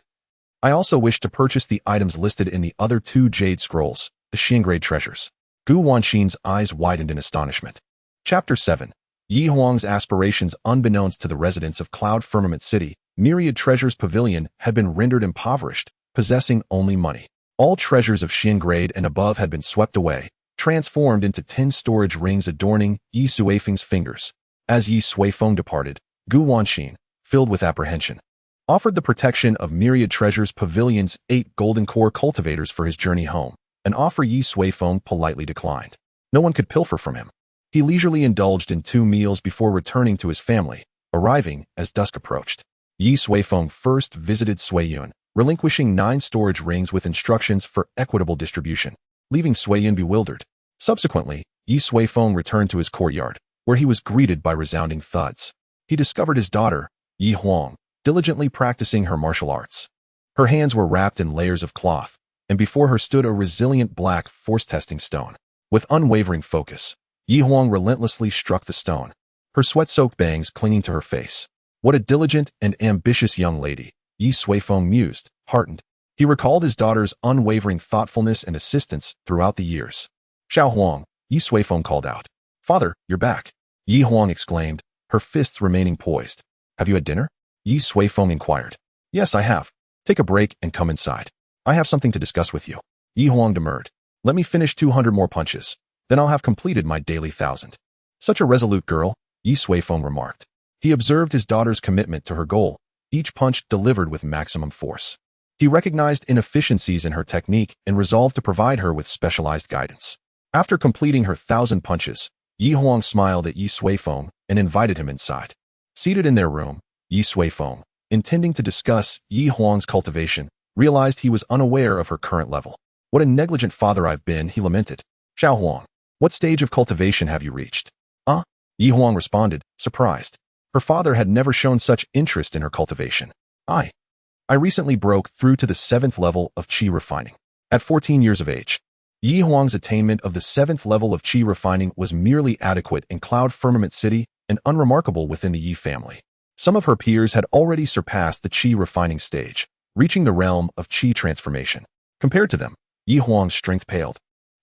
I also wish to purchase the items listed in the other 2 jade scrolls, the Xinggrade treasures. Gu Wanxin's eyes widened in astonishment. Chapter 7. Yi Huang's aspirations. Unbeknownst to the residents of Cloud Firmament City, Myriad Treasures Pavilion had been rendered impoverished, possessing only money. All treasures of Xin grade and above had been swept away, transformed into 10 storage rings adorning Ye Suifeng's fingers. As Ye Suifeng departed, Gu Wanxin, filled with apprehension, offered the protection of myriad treasures Pavilion's 8 golden core cultivators for his journey home, an offer Ye Suifeng politely declined. No one could pilfer from him. He leisurely indulged in 2 meals before returning to his family, arriving as dusk approached. Ye Suifeng first visited Suiyun, relinquishing 9 storage rings with instructions for equitable distribution, leaving Suiyun bewildered. Subsequently, Ye Suifeng returned to his courtyard, where he was greeted by resounding thuds. He discovered his daughter, Yi Huang, diligently practicing her martial arts. Her hands were wrapped in layers of cloth, and before her stood a resilient black force-testing stone. With unwavering focus, Yi Huang relentlessly struck the stone, her sweat-soaked bangs clinging to her face. What a diligent and ambitious young lady, Ye Suifeng mused, heartened. He recalled his daughter's unwavering thoughtfulness and assistance throughout the years. Xiao Huang, Ye Suifeng called out. Father, you're back. Yi Huang exclaimed, her fists remaining poised. Have you had dinner? Ye Suifeng inquired. Yes, I have. Take a break and come inside. I have something to discuss with you. Yi Huang demurred. Let me finish 200 more punches. Then I'll have completed my daily 1,000. Such a resolute girl, Ye Suifeng remarked. He observed his daughter's commitment to her goal, each punch delivered with maximum force. He recognized inefficiencies in her technique and resolved to provide her with specialized guidance. After completing her 1,000 punches, Yi Huang smiled at Ye Suifeng and invited him inside. Seated in their room, Ye Suifeng, intending to discuss Yi Huang's cultivation, realized he was unaware of her current level. What a negligent father I've been, he lamented. Xiao Huang, what stage of cultivation have you reached? Yi Huang responded, surprised. Her father had never shown such interest in her cultivation. I recently broke through to the 7th level of qi refining. At 14 years of age, Yi Huang's attainment of the 7th level of qi refining was merely adequate in Cloud Firmament City and unremarkable within the Yi family. Some of her peers had already surpassed the qi refining stage, reaching the realm of qi transformation. Compared to them, Yi Huang's strength paled,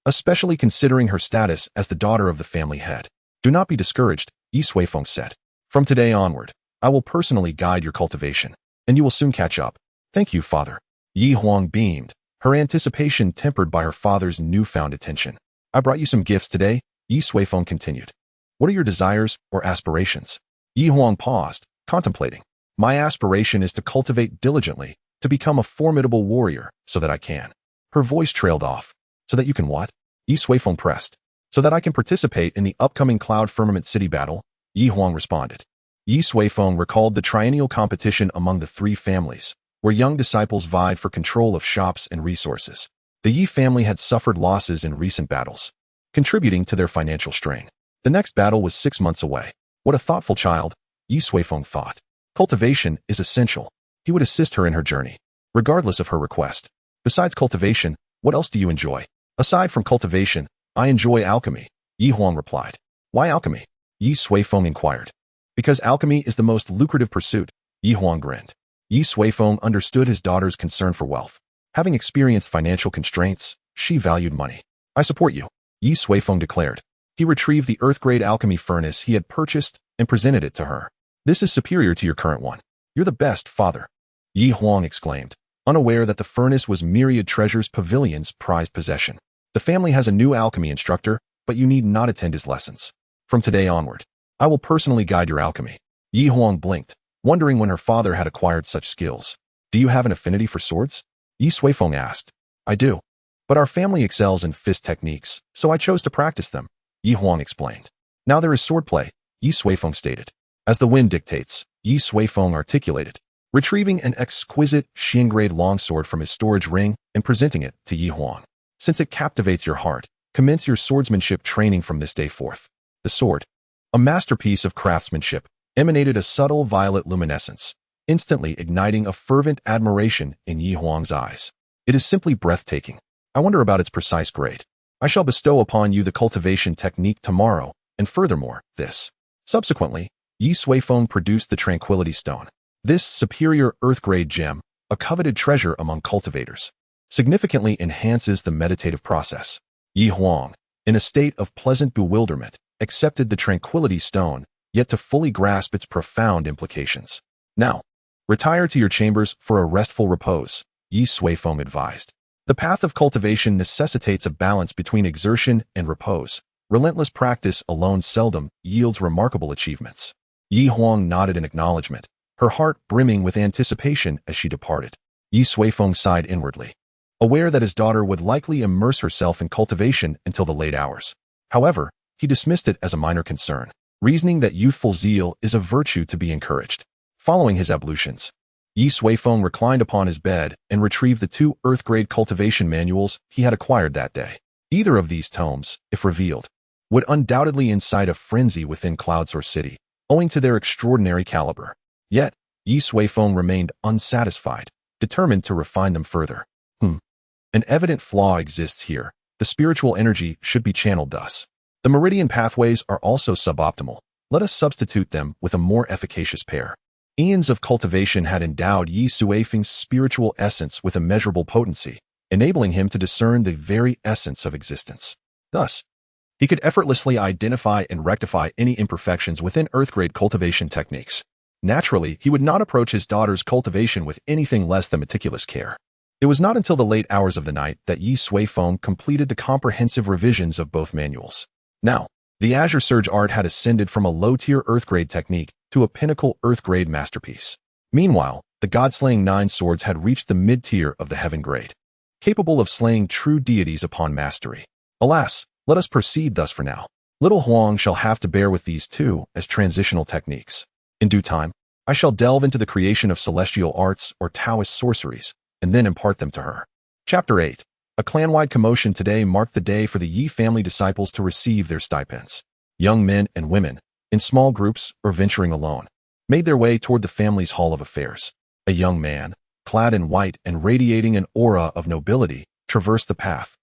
especially considering her status as the daughter of the family head. Do not be discouraged, Ye Suifeng said. From today onward, I will personally guide your cultivation, and you will soon catch up. Thank you, father. Yi Huang beamed, her anticipation tempered by her father's newfound attention. I brought you some gifts today, Ye Suifeng continued. What are your desires or aspirations? Yi Huang paused, contemplating. My aspiration is to cultivate diligently, to become a formidable warrior, so that I can. Her voice trailed off. So that you can what? Ye Suifeng pressed. So that I can participate in the upcoming Cloud Firmament City battle, Yi Huang responded. Ye Suifeng recalled the triennial competition among the 3 families, where young disciples vied for control of shops and resources. The Yi family had suffered losses in recent battles, contributing to their financial strain. The next battle was 6 months away. What a thoughtful child, Ye Suifeng thought. Cultivation is essential. He would assist her in her journey, regardless of her request. Besides cultivation, what else do you enjoy? Aside from cultivation, I enjoy alchemy, Yi Huang replied. Why alchemy? Ye Suifeng inquired. Because alchemy is the most lucrative pursuit, Yi Huang grinned. Ye Suifeng understood his daughter's concern for wealth. Having experienced financial constraints, she valued money. I support you, Ye Suifeng declared. He retrieved the earth-grade alchemy furnace he had purchased and presented it to her. This is superior to your current one. You're the best, father, Yi Huang exclaimed, unaware that the furnace was Myriad Treasures Pavilion's prized possession. The family has a new alchemy instructor, but you need not attend his lessons. From today onward, I will personally guide your alchemy. Yi Huang blinked, wondering when her father had acquired such skills. Do you have an affinity for swords? Ye Suifeng asked. I do. But our family excels in fist techniques, so I chose to practice them, Yi Huang explained. Now there is swordplay, Ye Suifeng stated. As the wind dictates, Ye Suifeng articulated, retrieving an exquisite Xin-grade longsword from his storage ring and presenting it to Yi Huang. Since it captivates your heart, commence your swordsmanship training from this day forth. The sword, a masterpiece of craftsmanship, emanated a subtle violet luminescence, instantly igniting a fervent admiration in Yi Huang's eyes. It is simply breathtaking. I wonder about its precise grade. I shall bestow upon you the cultivation technique tomorrow, and furthermore, this. Subsequently, Ye Suifeng produced the Tranquility Stone. This superior earth-grade gem, a coveted treasure among cultivators, significantly enhances the meditative process. Yi Huang, in a state of pleasant bewilderment, accepted the Tranquility Stone, yet to fully grasp its profound implications. Now, retire to your chambers for a restful repose, Ye Suifeng advised. The path of cultivation necessitates a balance between exertion and repose. Relentless practice alone seldom yields remarkable achievements. Yi Huang nodded in acknowledgement, her heart brimming with anticipation as she departed. Ye Suifeng sighed inwardly, aware that his daughter would likely immerse herself in cultivation until the late hours. However, he dismissed it as a minor concern, reasoning that youthful zeal is a virtue to be encouraged. Following his ablutions, Ye Suifeng reclined upon his bed and retrieved the 2 Earth-grade cultivation manuals he had acquired that day. Either of these tomes, if revealed, would undoubtedly incite a frenzy within Cloudsource City, owing to their extraordinary caliber. Yet, Ye Suifeng remained unsatisfied, determined to refine them further. An evident flaw exists here. The spiritual energy should be channeled thus. The meridian pathways are also suboptimal. Let us substitute them with a more efficacious pair. Eons of cultivation had endowed Ye Suifeng's spiritual essence with immeasurable potency, enabling him to discern the very essence of existence. Thus, he could effortlessly identify and rectify any imperfections within Earth-grade cultivation techniques. Naturally, he would not approach his daughter's cultivation with anything less than meticulous care. It was not until the late hours of the night that Ye Suifeng completed the comprehensive revisions of both manuals. Now, the Azure Surge art had ascended from a low-tier Earth-grade technique to a pinnacle Earth-grade masterpiece. Meanwhile, the God-slaying 9 swords had reached the mid-tier of the Heaven grade, capable of slaying true deities upon mastery. Alas, let us proceed thus for now. Little Huang shall have to bear with these 2 as transitional techniques. In due time, I shall delve into the creation of celestial arts or Taoist sorceries, and then impart them to her. Chapter 8. A clan-wide commotion today marked the day for the Yi family disciples to receive their stipends. Young men and women, in small groups or venturing alone, made their way toward the family's hall of affairs. A young man, clad in white and radiating an aura of nobility, traversed the path,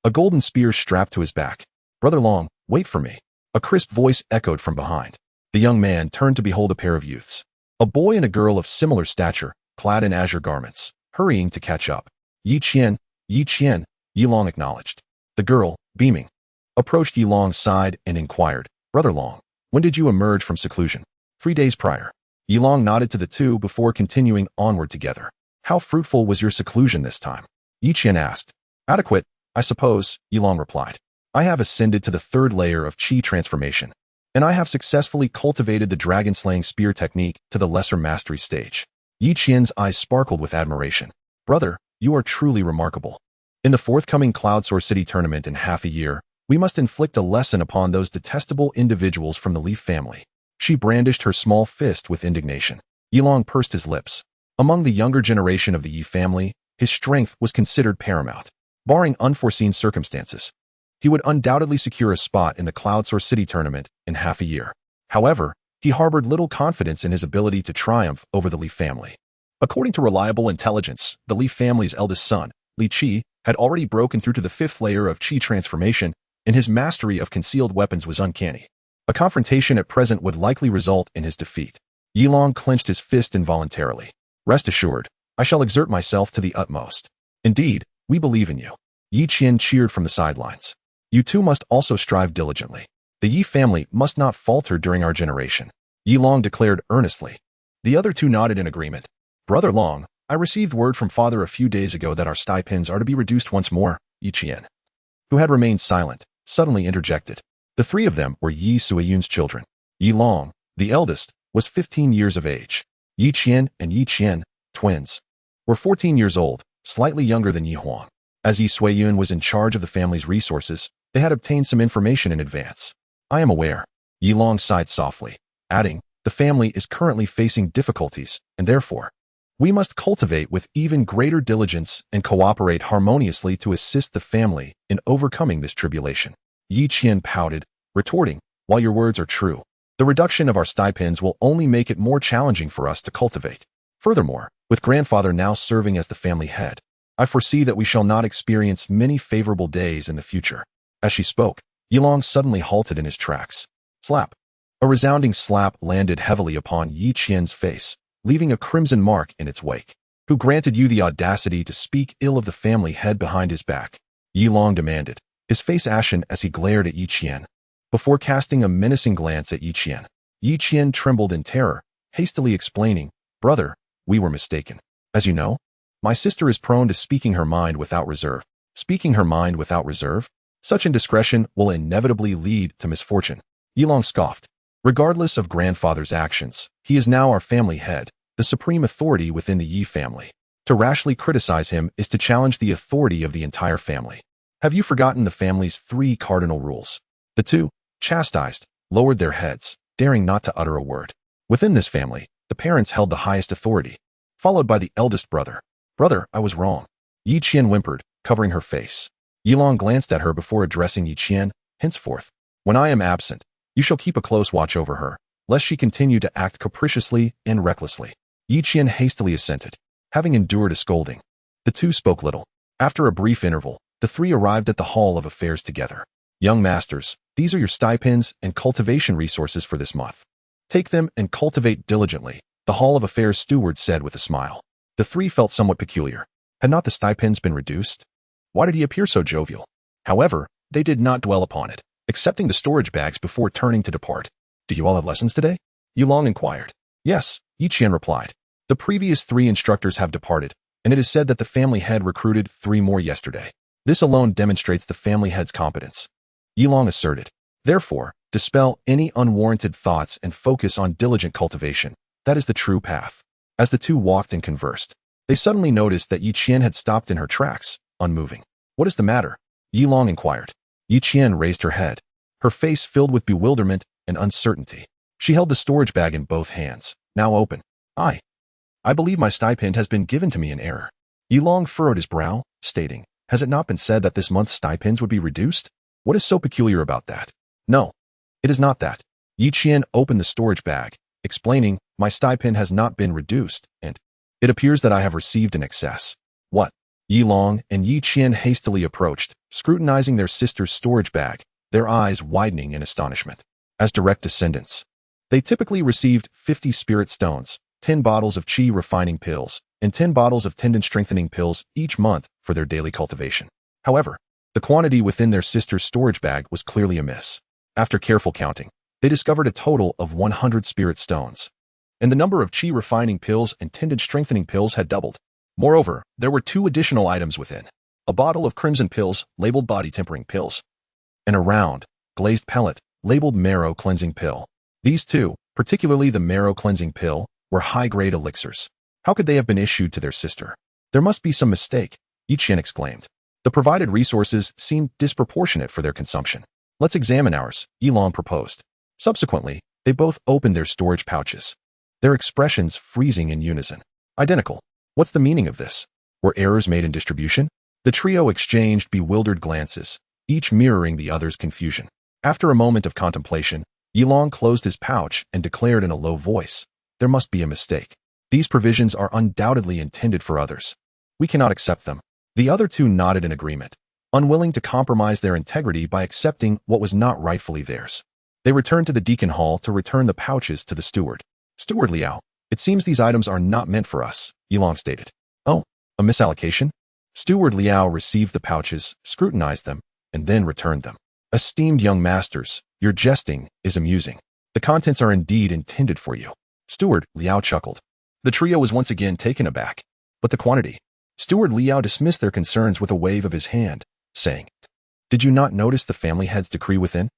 a golden spear strapped to his back. "Brother Long, wait for me," a crisp voice echoed from behind. The young man turned to behold a pair of youths, a boy and a girl of similar stature, clad in azure garments, hurrying to catch up. Yi Qian, Yi Long acknowledged. The girl, beaming, approached Yi Long's side and inquired, "Brother Long, when did you emerge from seclusion?" 3 days prior. Yi Long nodded to the 2 before continuing onward together. "How fruitful was your seclusion this time?" Yi Qian asked. "Adequate, I suppose," Yi Long replied. "I have ascended to the 3rd layer of Qi transformation, and I have successfully cultivated the dragon-slaying spear technique to the lesser mastery stage." Yi Qian's eyes sparkled with admiration. "Brother, you are truly remarkable. In the forthcoming Cloudsource City tournament in half a year, we must inflict a lesson upon those detestable individuals from the Leaf family." She brandished her small fist with indignation. Yi Long pursed his lips. Among the younger generation of the Yi family, his strength was considered paramount. Barring unforeseen circumstances, he would undoubtedly secure a spot in the Cloudsource City tournament in half a year. However, he harbored little confidence in his ability to triumph over the Leaf family. According to reliable intelligence, the Leaf family's eldest son, Li Qi, had already broken through to the 5th layer of Qi transformation, and his mastery of concealed weapons was uncanny. A confrontation at present would likely result in his defeat. Yi Long clenched his fist involuntarily. "Rest assured, I shall exert myself to the utmost. Indeed, we believe in you." Yi Qian cheered from the sidelines. "You 2 must also strive diligently. The Yi family must not falter during our generation," Yi Long declared earnestly. The other 2 nodded in agreement. "Brother Long, I received word from father a few days ago that our stipends are to be reduced once more," Yi Qian, who had remained silent, suddenly interjected. The 3 of them were Ye Suifeng's children. Yi Long, the eldest, was 15 years of age. Yi Qian and Yi Qian, twins, were 14 years old, slightly younger than Yi Huang. As Ye Suifeng was in charge of the family's resources, they had obtained some information in advance. "I am aware," Yi Long sighed softly, adding, "the family is currently facing difficulties, and therefore, we must cultivate with even greater diligence and cooperate harmoniously to assist the family in overcoming this tribulation." Yi Qian pouted, retorting, "While your words are true, the reduction of our stipends will only make it more challenging for us to cultivate. Furthermore, with grandfather now serving as the family head, I foresee that we shall not experience many favorable days in the future." As she spoke, Yi Long suddenly halted in his tracks. Slap! A resounding slap landed heavily upon Yi Qian's face, leaving a crimson mark in its wake. "Who granted you the audacity to speak ill of the family head behind his back?" Yi Long demanded, his face ashen as he glared at Yi Qian. Before casting a menacing glance at Yi Qian, Yi Qian trembled in terror, hastily explaining, "Brother, we were mistaken. As you know, My sister is prone to speaking her mind without reserve. Speaking her mind without reserve? Such indiscretion will inevitably lead to misfortune. Yilong scoffed. Regardless of grandfather's actions, he is now our family head, the supreme authority within the Ye family. To rashly criticize him is to challenge the authority of the entire family. Have you forgotten the family's 3 cardinal rules? The 2, chastised, lowered their heads, daring not to utter a word. Within this family, the parents held the highest authority, followed by the eldest brother. Brother, I was wrong. Yi Qian whimpered, covering her face. Yilong glanced at her before addressing Yi Qian. Henceforth, when I am absent, you shall keep a close watch over her, lest she continue to act capriciously and recklessly. Yi Qian hastily assented, having endured a scolding. The 2 spoke little. After a brief interval, the 3 arrived at the Hall of Affairs together. Young masters, these are your stipends and cultivation resources for this month. Take them and cultivate diligently, the Hall of Affairs steward said with a smile. The 3 felt somewhat peculiar. Had not the stipends been reduced? Why did he appear so jovial? However, they did not dwell upon it, accepting the storage bags before turning to depart. Do you all have lessons today? Yilong inquired. Yes, Yi Qian replied. The previous 3 instructors have departed, and it is said that the family head recruited 3 more yesterday. This alone demonstrates the family head's competence. Yilong asserted. Therefore, dispel any unwarranted thoughts and focus on diligent cultivation. That is the true path. As the 2 walked and conversed, they suddenly noticed that Yi Qian had stopped in her tracks, unmoving. What is the matter? Yilong inquired. Yi Qian raised her head, her face filled with bewilderment and uncertainty. She held the storage bag in both hands, now open. I believe my stipend has been given to me in error. Yilong furrowed his brow, stating, has it not been said that this month's stipends would be reduced? What is so peculiar about that? No, it is not that. Yi Qian opened the storage bag, explaining, my stipend has not been reduced, and it appears that I have received an excess. What? Yilong and Yi Qian hastily approached, scrutinizing their sister's storage bag, their eyes widening in astonishment. As direct descendants, they typically received 50 spirit stones, 10 bottles of qi refining pills, and 10 bottles of tendon strengthening pills each month for their daily cultivation. However, the quantity within their sister's storage bag was clearly amiss. After careful counting, they discovered a total of 100 spirit stones, and the number of qi refining pills and tendon strengthening pills had doubled. Moreover, there were 2 additional items within: a bottle of crimson pills labeled body tempering pills, and a round, glazed pellet labeled marrow cleansing pill. These 2, particularly the marrow cleansing pill, were high-grade elixirs. How could they have been issued to their sister? There must be some mistake, Yi Qian exclaimed. The provided resources seemed disproportionate for their consumption. Let's examine ours, Yilong proposed. Subsequently, they both opened their storage pouches, their expressions freezing in unison. Identical. What's the meaning of this? Were errors made in distribution? The trio exchanged bewildered glances, each mirroring the other's confusion. After a moment of contemplation, Yilong closed his pouch and declared in a low voice, there must be a mistake. These provisions are undoubtedly intended for others. We cannot accept them. The other 2 nodded in agreement, unwilling to compromise their integrity by accepting what was not rightfully theirs. They returned to the deacon hall to return the pouches to the steward. Steward Liao, it seems these items are not meant for us, Yilong stated. Oh, a misallocation? Steward Liao received the pouches, scrutinized them, and then returned them. Esteemed young masters, your jesting is amusing. The contents are indeed intended for you. Steward Liao chuckled. The trio was once again taken aback. But the quantity? Steward Liao dismissed their concerns with a wave of his hand, saying, did you not notice the family head's decree within?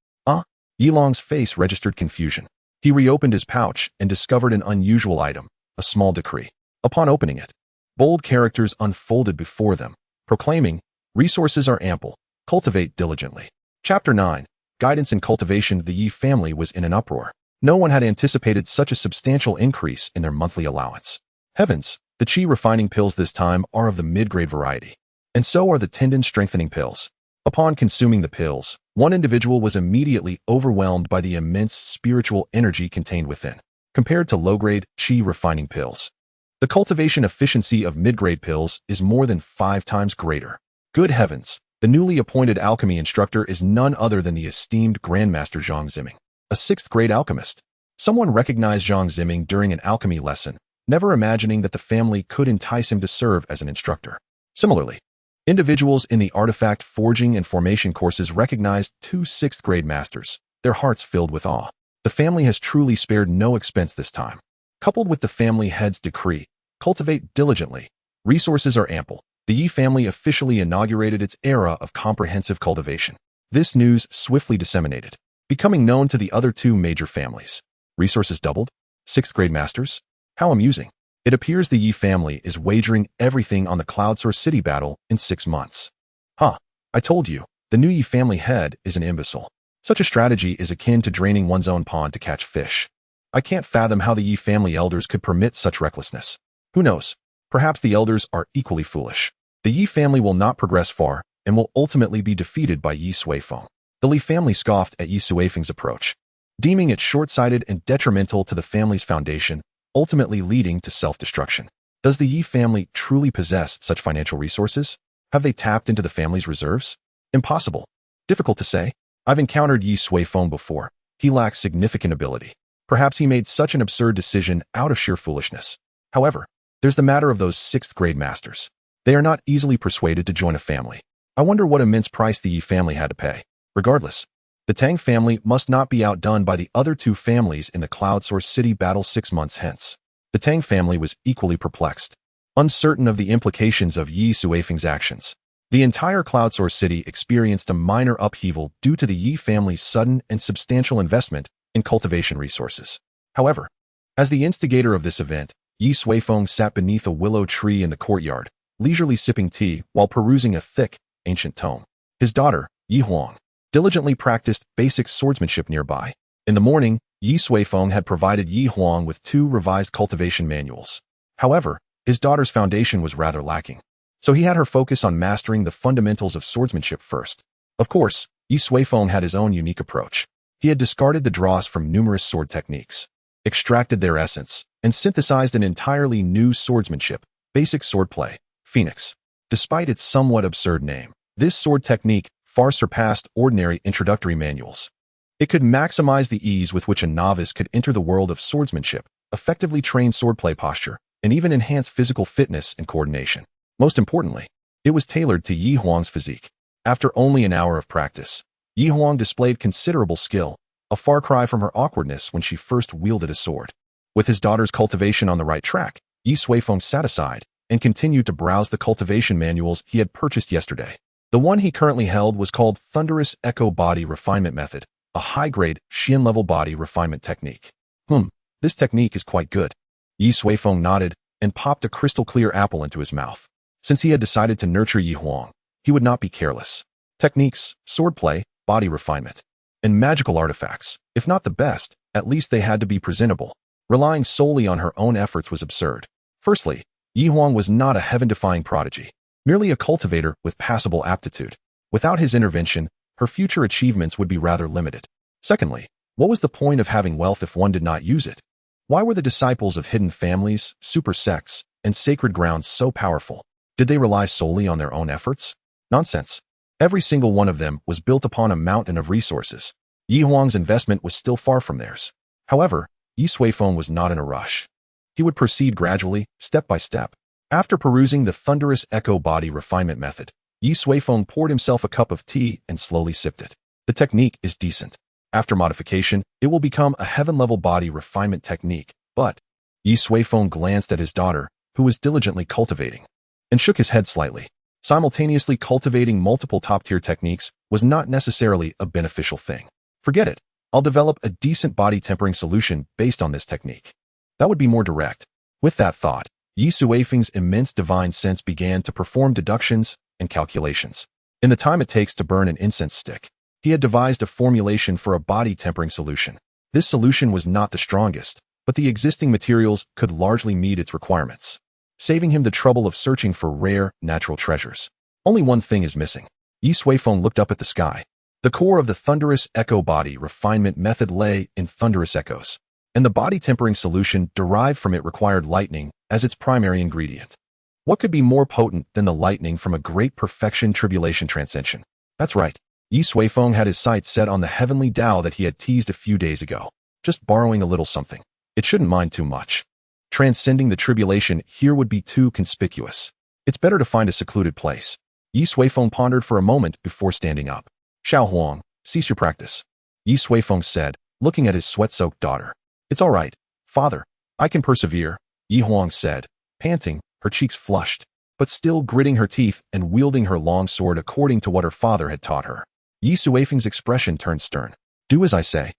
Yilong's face registered confusion. He reopened his pouch and discovered an unusual item, a small decree. Upon opening it, bold characters unfolded before them, proclaiming, resources are ample, cultivate diligently. Chapter 9, Guidance and Cultivation. The Ye family was in an uproar. No one had anticipated such a substantial increase in their monthly allowance. Heavens, the qi refining pills this time are of the mid-grade variety, and so are the tendon strengthening pills. Upon consuming the pills, one individual was immediately overwhelmed by the immense spiritual energy contained within, compared to low-grade qi refining pills. The cultivation efficiency of mid-grade pills is more than 5 times greater. Good heavens, the newly appointed alchemy instructor is none other than the esteemed Grandmaster Zhang Ziming, a 6th-grade alchemist. Someone recognized Zhang Ziming during an alchemy lesson, never imagining that the family could entice him to serve as an instructor. Similarly, individuals in the artifact forging and formation courses recognized 2 6th-grade masters, their hearts filled with awe. The family has truly spared no expense this time. Coupled with the family head's decree, cultivate diligently, Resources are ample. The Ye family officially inaugurated its era of comprehensive cultivation. This news swiftly disseminated, becoming known to the other two major families. Resources doubled? 6th grade masters? How amusing. It appears the Ye family is wagering everything on the Cloud Source City battle in 6 months. Huh, I told you, the new Ye family head is an imbecile. Such a strategy is akin to draining one's own pond to catch fish. I can't fathom how the Ye family elders could permit such recklessness. Who knows? Perhaps the elders are equally foolish. The Ye family will not progress far and will ultimately be defeated by Ye Suifeng. The Li family scoffed at Ye Suifeng's approach, deeming it short-sighted and detrimental to the family's foundation, ultimately leading to self-destruction. Does the Ye family truly possess such financial resources? Have they tapped into the family's reserves? Impossible. Difficult to say. I've encountered Ye Suifeng before. He lacks significant ability. Perhaps he made such an absurd decision out of sheer foolishness. However, there's the matter of those 6th grade masters. They are not easily persuaded to join a family. I wonder what immense price the Ye family had to pay. Regardless, the Tang family must not be outdone by the other two families in the Cloud Source City battle 6 months hence. The Tang family was equally perplexed, uncertain of the implications of Ye Suifeng's actions. The entire Cloud Source City experienced a minor upheaval due to the Ye family's sudden and substantial investment in cultivation resources. However, as the instigator of this event, Ye Suifeng sat beneath a willow tree in the courtyard, leisurely sipping tea while perusing a thick, ancient tome. His daughter, Ye Huang, diligently practiced basic swordsmanship nearby. In the morning, Ye Suifeng had provided Ye Huang with 2 revised cultivation manuals. However, his daughter's foundation was rather lacking, so he had her focus on mastering the fundamentals of swordsmanship first. Of course, Ye Suifeng had his own unique approach. He had discarded the dross from numerous sword techniques, extracted their essence, and synthesized an entirely new swordsmanship, basic swordplay, Phoenix. Despite its somewhat absurd name, this sword technique far surpassed ordinary introductory manuals. It could maximize the ease with which a novice could enter the world of swordsmanship, effectively train swordplay posture, and even enhance physical fitness and coordination. Most importantly, it was tailored to Ye Huang's physique. After only an hour of practice, Ye Huang displayed considerable skill, a far cry from her awkwardness when she first wielded a sword. With his daughter's cultivation on the right track, Ye Suifeng sat aside and continued to browse the cultivation manuals he had purchased yesterday. The one he currently held was called Thunderous Echo Body Refinement Method, a high-grade, Xian-level body refinement technique. This technique is quite good. Ye Suifeng nodded and popped a crystal-clear apple into his mouth. Since he had decided to nurture Ye Huang, he would not be careless. Techniques, swordplay, body refinement, and magical artifacts, if not the best, at least they had to be presentable. Relying solely on her own efforts was absurd. Firstly, Ye Huang was not a heaven-defying prodigy, merely a cultivator with passable aptitude. Without his intervention, her future achievements would be rather limited. Secondly, what was the point of having wealth if one did not use it? Why were the disciples of hidden families, super sects, and sacred grounds so powerful? Did they rely solely on their own efforts? Nonsense. Every single one of them was built upon a mountain of resources. Ye Huang's investment was still far from theirs. However, Ye Suifeng was not in a rush. He would proceed gradually, step by step. After perusing the Thunderous Echo Body Refinement Method, Ye Suifeng poured himself a cup of tea and slowly sipped it. The technique is decent. After modification, it will become a heaven-level body refinement technique, but Ye Suifeng glanced at his daughter, who was diligently cultivating, and shook his head slightly. Simultaneously cultivating multiple top-tier techniques was not necessarily a beneficial thing. Forget it. I'll develop a decent body tempering solution based on this technique. That would be more direct. With that thought, Ye Suifeng's immense divine sense began to perform deductions and calculations. In the time it takes to burn an incense stick, he had devised a formulation for a body tempering solution. This solution was not the strongest, but the existing materials could largely meet its requirements, saving him the trouble of searching for rare, natural treasures. Only one thing is missing. Ye Suifeng looked up at the sky. The core of the Thunderous Echo Body Refinement Method lay in thunderous echoes, and the body tempering solution derived from it required lightning as its primary ingredient. What could be more potent than the lightning from a great perfection tribulation transcension? That's right. Ye Suifeng had his sights set on the heavenly Dao that he had teased a few days ago, just borrowing a little something. It shouldn't mind too much. Transcending the tribulation here would be too conspicuous. It's better to find a secluded place. Ye Suifeng pondered for a moment before standing up. Xiao Huang, cease your practice, Ye Suifeng said, looking at his sweat-soaked daughter. It's all right, father. I can persevere, Ye Huang said, panting, her cheeks flushed. but still gritting her teeth and wielding her long sword according to what her father had taught her. Ye Suifeng's expression turned stern. Do as I say.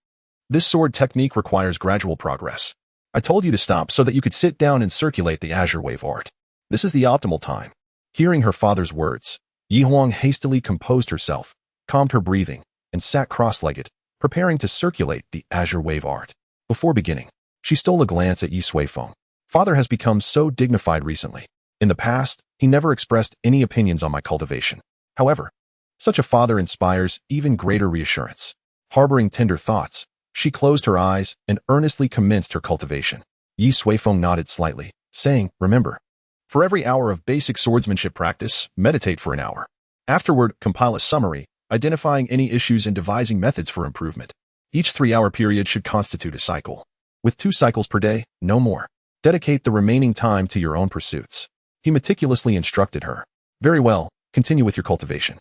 This sword technique requires gradual progress. I told you to stop so that you could sit down and circulate the azure wave art. This is the optimal time. Hearing her father's words, Ye Huang hastily composed herself, calmed her breathing, and sat cross-legged, preparing to circulate the azure wave art. Before beginning, she stole a glance at Ye Suifeng. Father has become so dignified recently. In the past, he never expressed any opinions on my cultivation. However, such a father inspires even greater reassurance. Harboring tender thoughts, she closed her eyes and earnestly commenced her cultivation. Ye Suifeng nodded slightly, saying, Remember, for every hour of basic swordsmanship practice, meditate for an hour. Afterward, compile a summary, identifying any issues and devising methods for improvement. Each 3-hour period should constitute a cycle. With 2 cycles per day, no more. Dedicate the remaining time to your own pursuits. He meticulously instructed her. Very well, continue with your cultivation.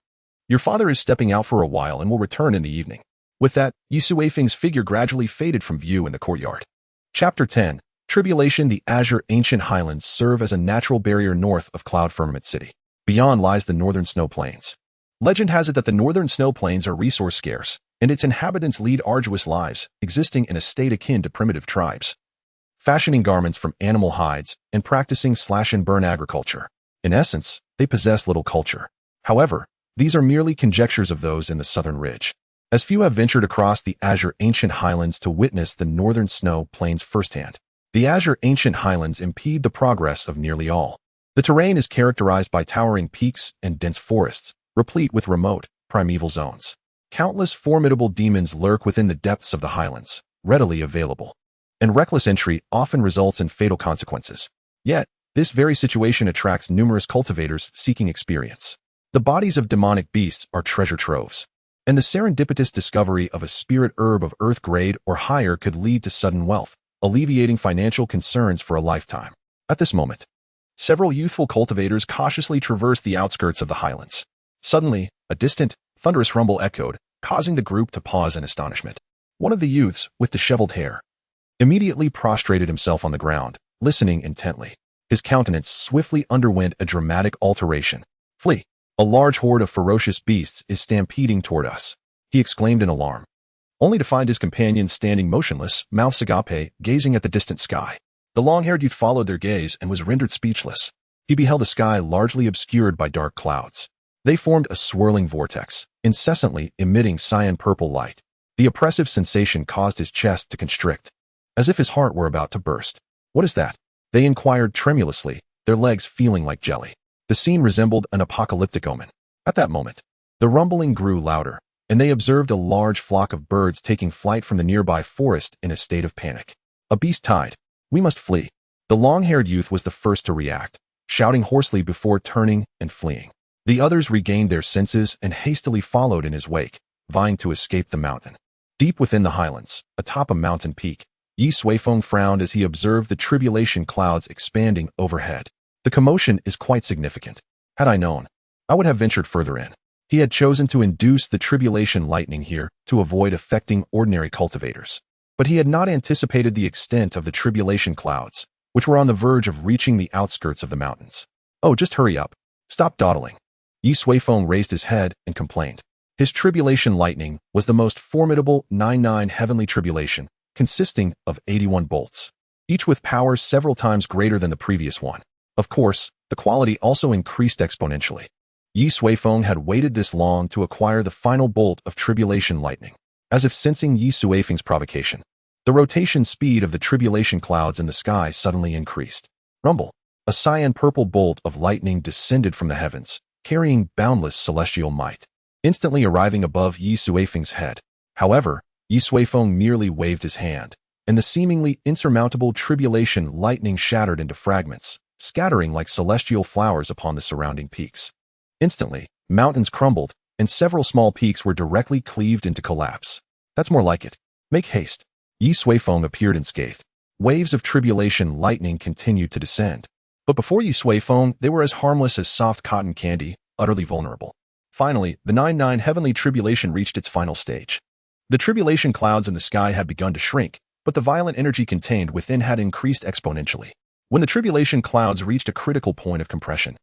Your father is stepping out for a while and will return in the evening. With that, Ye Suifeng's figure gradually faded from view in the courtyard. Chapter 10. Tribulation. The azure ancient highlands serve as a natural barrier north of Cloud Firmament City. Beyond lies the northern snow plains. Legend has it that the northern snow plains are resource scarce, and its inhabitants lead arduous lives, existing in a state akin to primitive tribes, fashioning garments from animal hides and practicing slash-and-burn agriculture. In essence, they possess little culture. However, these are merely conjectures of those in the southern ridge, as few have ventured across the azure ancient highlands to witness the northern snow plains firsthand. The azure ancient highlands impede the progress of nearly all. The terrain is characterized by towering peaks and dense forests, replete with remote, primeval zones. Countless formidable demons lurk within the depths of the highlands, readily available, and reckless entry often results in fatal consequences. Yet, this very situation attracts numerous cultivators seeking experience. The bodies of demonic beasts are treasure troves, and the serendipitous discovery of a spirit herb of earth grade or higher could lead to sudden wealth, alleviating financial concerns for a lifetime. At this moment, several youthful cultivators cautiously traverse the outskirts of the highlands. Suddenly, a distant, thunderous rumble echoed, causing the group to pause in astonishment. One of the youths, with disheveled hair, immediately prostrated himself on the ground, listening intently. His countenance swiftly underwent a dramatic alteration. Flee! A large horde of ferocious beasts is stampeding toward us, he exclaimed in alarm, only to find his companions standing motionless, mouths agape, gazing at the distant sky. The long-haired youth followed their gaze and was rendered speechless. He beheld a sky largely obscured by dark clouds. They formed a swirling vortex, incessantly emitting cyan-purple light. The oppressive sensation caused his chest to constrict, as if his heart were about to burst. What is that? They inquired tremulously, their legs feeling like jelly. The scene resembled an apocalyptic omen. At that moment, the rumbling grew louder, and they observed a large flock of birds taking flight from the nearby forest in a state of panic. A beast tide. We must flee. The long-haired youth was the first to react, shouting hoarsely before turning and fleeing. The others regained their senses and hastily followed in his wake, vying to escape the mountain. Deep within the highlands, atop a mountain peak, Ye Suifeng frowned as he observed the tribulation clouds expanding overhead. The commotion is quite significant. Had I known, I would have ventured further in. He had chosen to induce the tribulation lightning here to avoid affecting ordinary cultivators. But he had not anticipated the extent of the tribulation clouds, which were on the verge of reaching the outskirts of the mountains. Oh, just hurry up. Stop dawdling. Ye Suifeng raised his head and complained. His tribulation lightning was the most formidable 9-9 heavenly tribulation, consisting of 81 bolts, each with power several times greater than the previous one. Of course, the quality also increased exponentially. Ye Suifeng had waited this long to acquire the final bolt of tribulation lightning. As if sensing Ye Suifeng's provocation, the rotation speed of the tribulation clouds in the sky suddenly increased. Rumble! A cyan-purple bolt of lightning descended from the heavens, carrying boundless celestial might, instantly arriving above Ye Suifeng's head. However, Ye Suifeng merely waved his hand, and the seemingly insurmountable tribulation lightning shattered into fragments, scattering like celestial flowers upon the surrounding peaks. Instantly, mountains crumbled, and several small peaks were directly cleaved into collapse. That's more like it. Make haste. Ye Suifeng appeared unscathed. Waves of tribulation lightning continued to descend. But before Ye Suifeng, they were as harmless as soft cotton candy, utterly vulnerable. Finally, the 9-9 heavenly tribulation reached its final stage. The tribulation clouds in the sky had begun to shrink, but the violent energy contained within had increased exponentially. When the tribulation clouds reached a critical point of compression,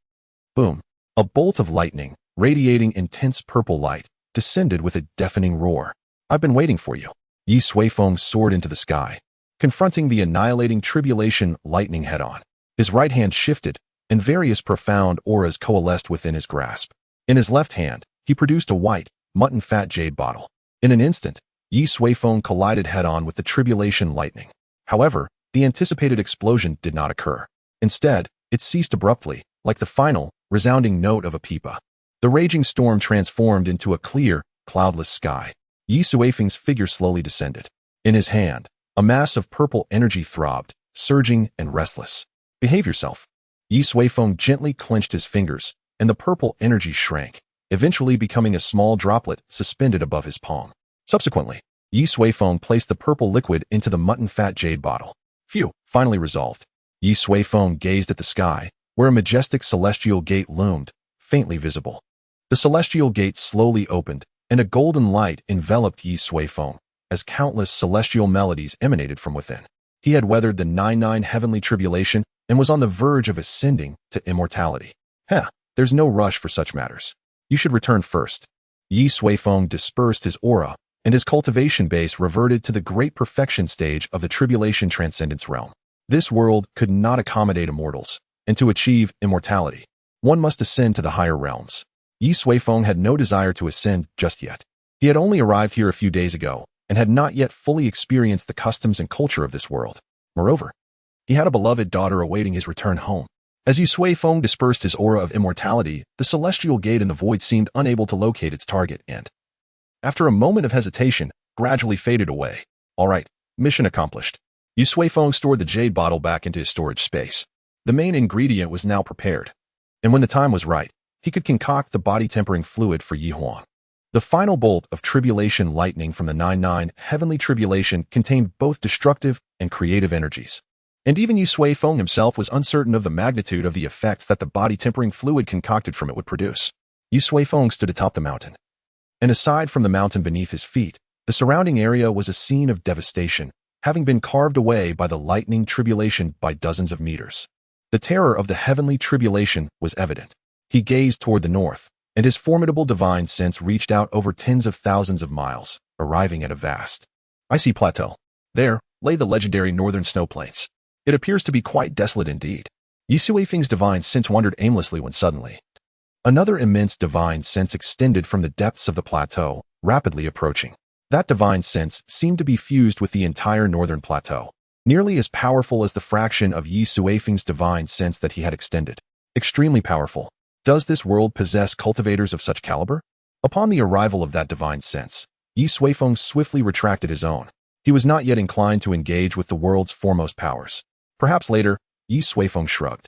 Boom. A bolt of lightning, radiating intense purple light, descended with a deafening roar. I've been waiting for you. Ye Suifeng soared into the sky, confronting the annihilating Tribulation lightning head-on. His right hand shifted, and various profound auras coalesced within his grasp. In his left hand, he produced a white, mutton-fat jade bottle. In an instant, Ye Suifeng collided head-on with the Tribulation lightning. However, the anticipated explosion did not occur. Instead, it ceased abruptly, like the final, resounding note of a pipa. The raging storm transformed into a clear, cloudless sky. Ye Suifeng's figure slowly descended. In his hand, a mass of purple energy throbbed, surging and restless. Behave yourself. Ye Suifeng gently clenched his fingers, and the purple energy shrank, eventually becoming a small droplet suspended above his palm. Subsequently, Ye Suifeng placed the purple liquid into the mutton-fat jade bottle. Phew, finally resolved. Ye Suifeng gazed at the sky, where a majestic celestial gate loomed, faintly visible. The celestial gate slowly opened, and a golden light enveloped Ye Suifeng, as countless celestial melodies emanated from within. He had weathered the 99 heavenly tribulation and was on the verge of ascending to immortality. There's no rush for such matters. You should return first. Ye Suifeng dispersed his aura, and his cultivation base reverted to the great perfection stage of the Tribulation Transcendence realm. This world could not accommodate immortals, and to achieve immortality, one must ascend to the higher realms. Ye Suifeng had no desire to ascend just yet. He had only arrived here a few days ago, and had not yet fully experienced the customs and culture of this world. Moreover, he had a beloved daughter awaiting his return home. As Ye Suifeng dispersed his aura of immortality, the celestial gate in the void seemed unable to locate its target and, after a moment of hesitation, gradually faded away. All right, mission accomplished. Ye Suifeng stored the jade bottle back into his storage space. The main ingredient was now prepared, and when the time was right, he could concoct the body-tempering fluid for Yi Huan. The final bolt of Tribulation lightning from the 99 heavenly tribulation contained both destructive and creative energies. And even Ye Suifeng himself was uncertain of the magnitude of the effects that the body-tempering fluid concocted from it would produce. Ye Suifeng stood atop the mountain. And aside from the mountain beneath his feet, the surrounding area was a scene of devastation, having been carved away by the lightning tribulation by dozens of meters. The terror of the heavenly tribulation was evident. He gazed toward the north, and his formidable divine sense reached out over tens of thousands of miles, arriving at a vast, icy plateau. There lay the legendary northern snow plains. It appears to be quite desolate indeed. Ye Suifeng's divine sense wandered aimlessly when suddenly, another immense divine sense extended from the depths of the plateau, rapidly approaching. That divine sense seemed to be fused with the entire northern plateau, nearly as powerful as the fraction of Ye Suifeng's divine sense that he had extended. Extremely powerful. Does this world possess cultivators of such caliber? Upon the arrival of that divine sense, Ye Suifeng swiftly retracted his own. He was not yet inclined to engage with the world's foremost powers. Perhaps later, Ye Suifeng shrugged.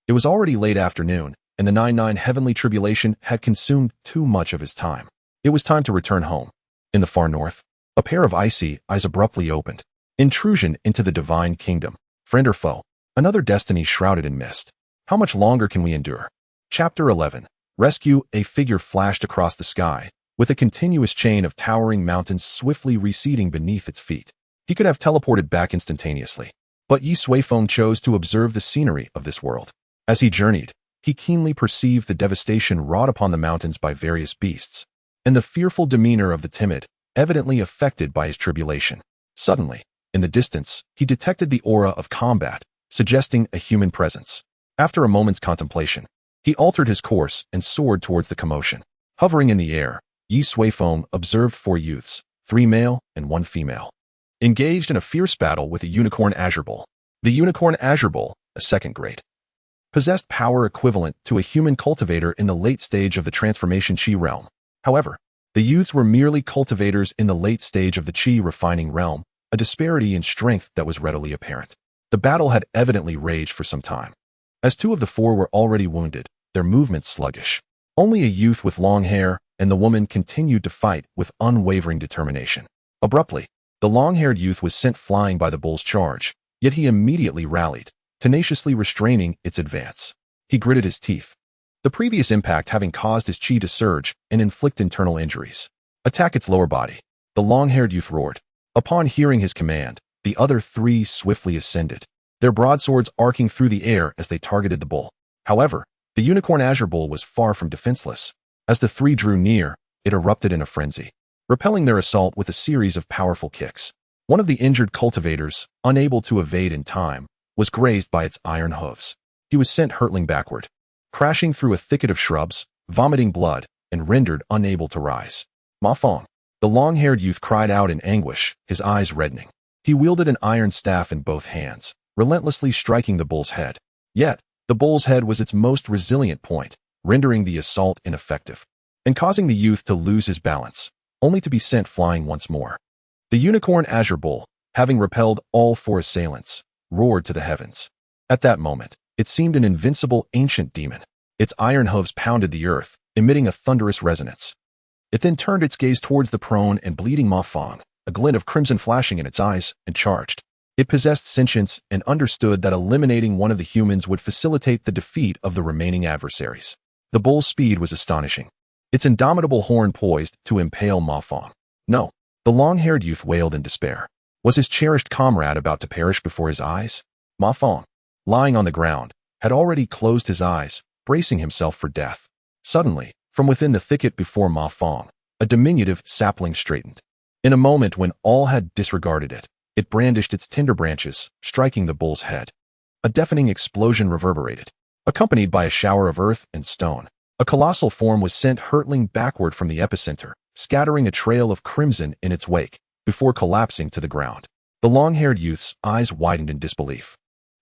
It was already late afternoon, and the 99 heavenly tribulation had consumed too much of his time. It was time to return home. In the far north, a pair of icy eyes abruptly opened. Intrusion into the divine kingdom. Friend or foe? Another destiny shrouded in mist. How much longer can we endure? Chapter 11. Rescue. A figure flashed across the sky, with a continuous chain of towering mountains swiftly receding beneath its feet. He could have teleported back instantaneously, but Ye Suifeng chose to observe the scenery of this world. As he journeyed, he keenly perceived the devastation wrought upon the mountains by various beasts, and the fearful demeanor of the timid, evidently affected by his tribulation. Suddenly, in the distance, he detected the aura of combat, suggesting a human presence. After a moment's contemplation, he altered his course and soared towards the commotion. Hovering in the air, Ye Suifeng observed 4 youths, 3 male and 1 female, engaged in a fierce battle with a unicorn azure bull. The unicorn azure bull, a 2nd grade, possessed power equivalent to a human cultivator in the late stage of the transformation Qi realm. However, the youths were merely cultivators in the late stage of the Qi refining realm, a disparity in strength that was readily apparent. The battle had evidently raged for some time. As 2 of the 4 were already wounded, their movements sluggish. Only a youth with long hair and the woman continued to fight with unwavering determination. Abruptly, the long-haired youth was sent flying by the bull's charge, yet he immediately rallied, tenaciously restraining its advance. He gritted his teeth, the previous impact having caused his Qi to surge and inflict internal injuries. Attack its lower body. The long-haired youth roared. Upon hearing his command, the other 3 swiftly ascended, their broadswords arcing through the air as they targeted the bull. However, the The unicorn azure bull was far from defenseless. As the three drew near, it erupted in a frenzy, repelling their assault with a series of powerful kicks. One of the injured cultivators, unable to evade in time, was grazed by its iron hooves. He was sent hurtling backward, crashing through a thicket of shrubs, vomiting blood, and rendered unable to rise. Ma Fong. The long-haired youth cried out in anguish, his eyes reddening. He wielded an iron staff in both hands, relentlessly striking the bull's head. Yet, the bull's head was its most resilient point, rendering the assault ineffective, and causing the youth to lose his balance, only to be sent flying once more. The unicorn azure bull, having repelled all four assailants, roared to the heavens. At that moment, it seemed an invincible ancient demon. Its iron hooves pounded the earth, emitting a thunderous resonance. It then turned its gaze towards the prone and bleeding Ma Fong, a glint of crimson flashing in its eyes, and charged. It possessed sentience and understood that eliminating one of the humans would facilitate the defeat of the remaining adversaries. The bull's speed was astonishing, its indomitable horn poised to impale Ma Fong. No, the long-haired youth wailed in despair. Was his cherished comrade about to perish before his eyes? Ma Fong, lying on the ground, had already closed his eyes, bracing himself for death. Suddenly, from within the thicket before Ma Fong, a diminutive sapling straightened. In a moment when all had disregarded it, it brandished its tender branches, striking the bull's head. A deafening explosion reverberated, accompanied by a shower of earth and stone. A colossal form was sent hurtling backward from the epicenter, scattering a trail of crimson in its wake, before collapsing to the ground. The long-haired youth's eyes widened in disbelief.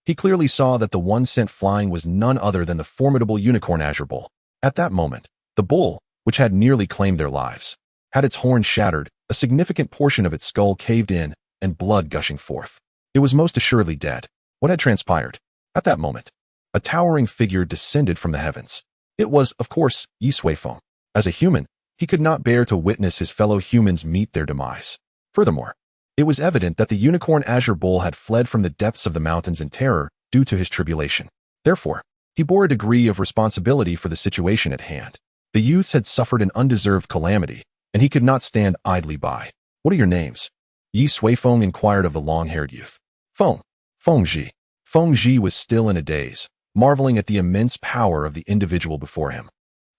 He clearly saw that the one sent flying was none other than the formidable unicorn azure bull. At that moment, the bull, which had nearly claimed their lives, had its horn shattered, a significant portion of its skull caved in, and blood gushing forth. It was most assuredly dead. What had transpired? At that moment, a towering figure descended from the heavens. It was, of course, Ye Suifeng. As a human, he could not bear to witness his fellow humans meet their demise. Furthermore, it was evident that the unicorn azure bull had fled from the depths of the mountains in terror due to his tribulation. Therefore, he bore a degree of responsibility for the situation at hand. The youths had suffered an undeserved calamity, and he could not stand idly by. What are your names? Ye Suifeng inquired of the long-haired youth. Feng. Feng Ji. Feng Ji was still in a daze, marveling at the immense power of the individual before him,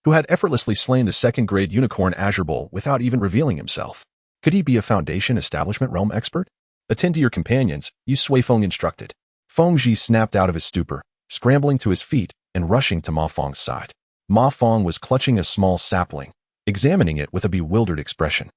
who had effortlessly slain the second-grade unicorn azure bull without even revealing himself. Could he be a Foundation Establishment realm expert? Attend to your companions, Ye Suifeng instructed. Feng Ji snapped out of his stupor, scrambling to his feet and rushing to Ma Fong's side. Ma Fong was clutching a small sapling, examining it with a bewildered expression.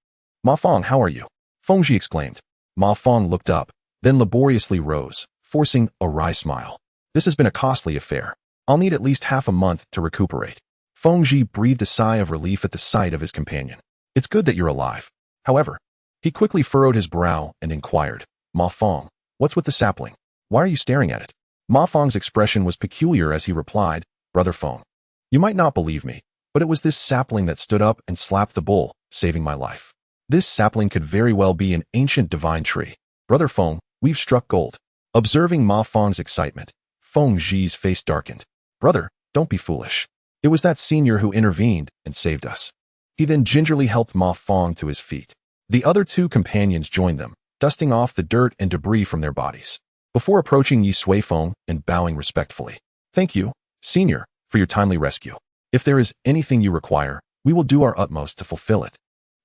Ma Fong, how are you? Feng Ji exclaimed. Ma Fong looked up, then laboriously rose, forcing a wry smile. This has been a costly affair. I'll need at least half a month to recuperate. Feng Ji breathed a sigh of relief at the sight of his companion. It's good that you're alive. However, he quickly furrowed his brow and inquired, Ma Fong, what's with the sapling? Why are you staring at it? Ma Fong's expression was peculiar as he replied, Brother Feng, you might not believe me, but it was this sapling that stood up and slapped the bull, saving my life. This sapling could very well be an ancient divine tree. Brother Feng, we've struck gold. Observing Ma Fong's excitement, Feng Ji's face darkened. Brother, don't be foolish. It was that senior who intervened and saved us. He then gingerly helped Ma Fong to his feet. The other two companions joined them, dusting off the dirt and debris from their bodies, before approaching Ye Suifeng and bowing respectfully. Thank you, senior, for your timely rescue. If there is anything you require, we will do our utmost to fulfill it.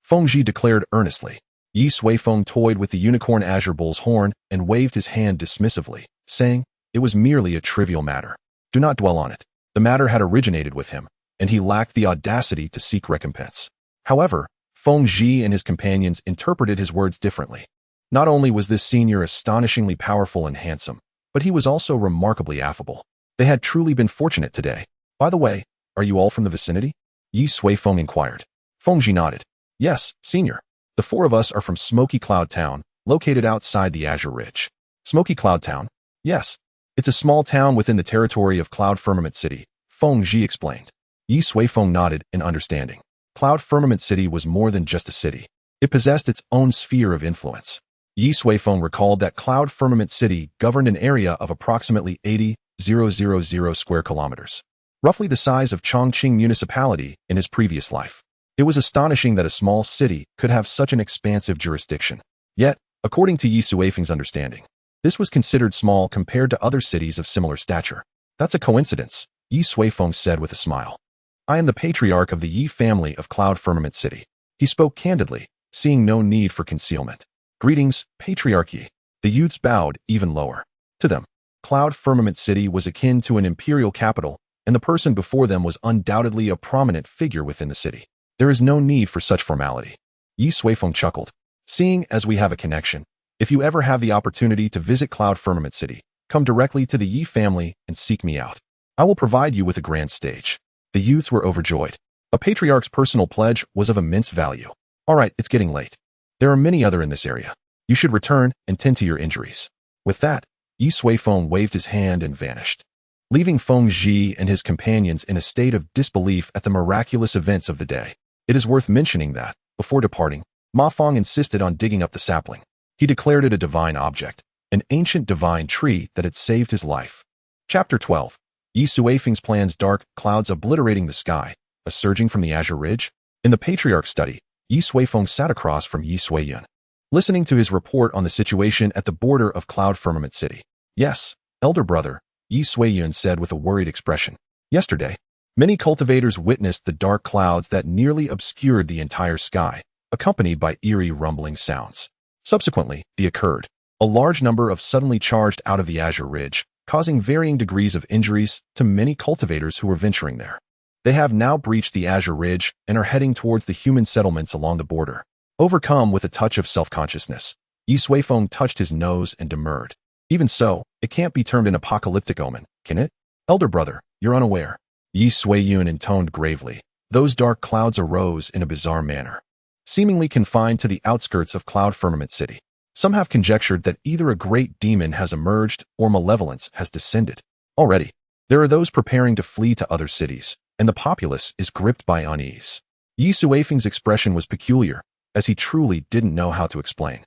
Feng Ji declared earnestly. Ye Suifeng toyed with the unicorn azure bull's horn and waved his hand dismissively, saying, it was merely a trivial matter. Do not dwell on it. The matter had originated with him, and he lacked the audacity to seek recompense. However, Feng Ji and his companions interpreted his words differently. Not only was this senior astonishingly powerful and handsome, but he was also remarkably affable. They had truly been fortunate today. By the way, are you all from the vicinity? Ye Suifeng inquired. Feng Ji nodded. Yes, senior. The four of us are from Smoky Cloud Town, located outside the Azure Ridge. Smoky Cloud Town? Yes. It's a small town within the territory of Cloud Firmament City, Feng Ji explained. Ye Suifeng nodded in understanding. Cloud Firmament City was more than just a city. It possessed its own sphere of influence. Ye Suifeng recalled that Cloud Firmament City governed an area of approximately 80,000 square kilometers, roughly the size of Chongqing Municipality in his previous life. It was astonishing that a small city could have such an expansive jurisdiction. Yet, according to Ye Suifeng's understanding, this was considered small compared to other cities of similar stature. That's a coincidence, Ye Suifeng said with a smile. I am the patriarch of the Ye family of Cloud Firmament City. He spoke candidly, seeing no need for concealment. Greetings, patriarchy. The youths bowed even lower. To them, Cloud Firmament City was akin to an imperial capital, and the person before them was undoubtedly a prominent figure within the city. There is no need for such formality. Ye Suifeng chuckled. Seeing as we have a connection, if you ever have the opportunity to visit Cloud Firmament City, come directly to the Ye family and seek me out. I will provide you with a grand stage. The youths were overjoyed. A patriarch's personal pledge was of immense value. All right, it's getting late. There are many other in this area. You should return and tend to your injuries. With that, Ye Suifeng waved his hand and vanished, leaving Feng Zhi and his companions in a state of disbelief at the miraculous events of the day. It is worth mentioning that, before departing, Ma Feng insisted on digging up the sapling. He declared it a divine object, an ancient divine tree that had saved his life. Chapter 12. Ye Suifeng's plans. Dark clouds obliterating the sky, a surging from the azure ridge. In the patriarch's study, Ye Suifeng sat across from Ye Suiyun, listening to his report on the situation at the border of Cloud Firmament City. Yes, elder brother, Ye Suiyun said with a worried expression. Yesterday, many cultivators witnessed the dark clouds that nearly obscured the entire sky, accompanied by eerie rumbling sounds. Subsequently, they occurred. A large number of suddenly charged out of the azure ridge, causing varying degrees of injuries to many cultivators who were venturing there. They have now breached the azure ridge and are heading towards the human settlements along the border. Overcome with a touch of self-consciousness, Ye Suifeng touched his nose and demurred. Even so, it can't be termed an apocalyptic omen, can it? Elder brother, you're unaware. Ye Suiyun intoned gravely. Those dark clouds arose in a bizarre manner, seemingly confined to the outskirts of Cloud Firmament City. Some have conjectured that either a great demon has emerged or malevolence has descended. Already, there are those preparing to flee to other cities, and the populace is gripped by unease. Ye Suifeng's expression was peculiar, as he truly didn't know how to explain.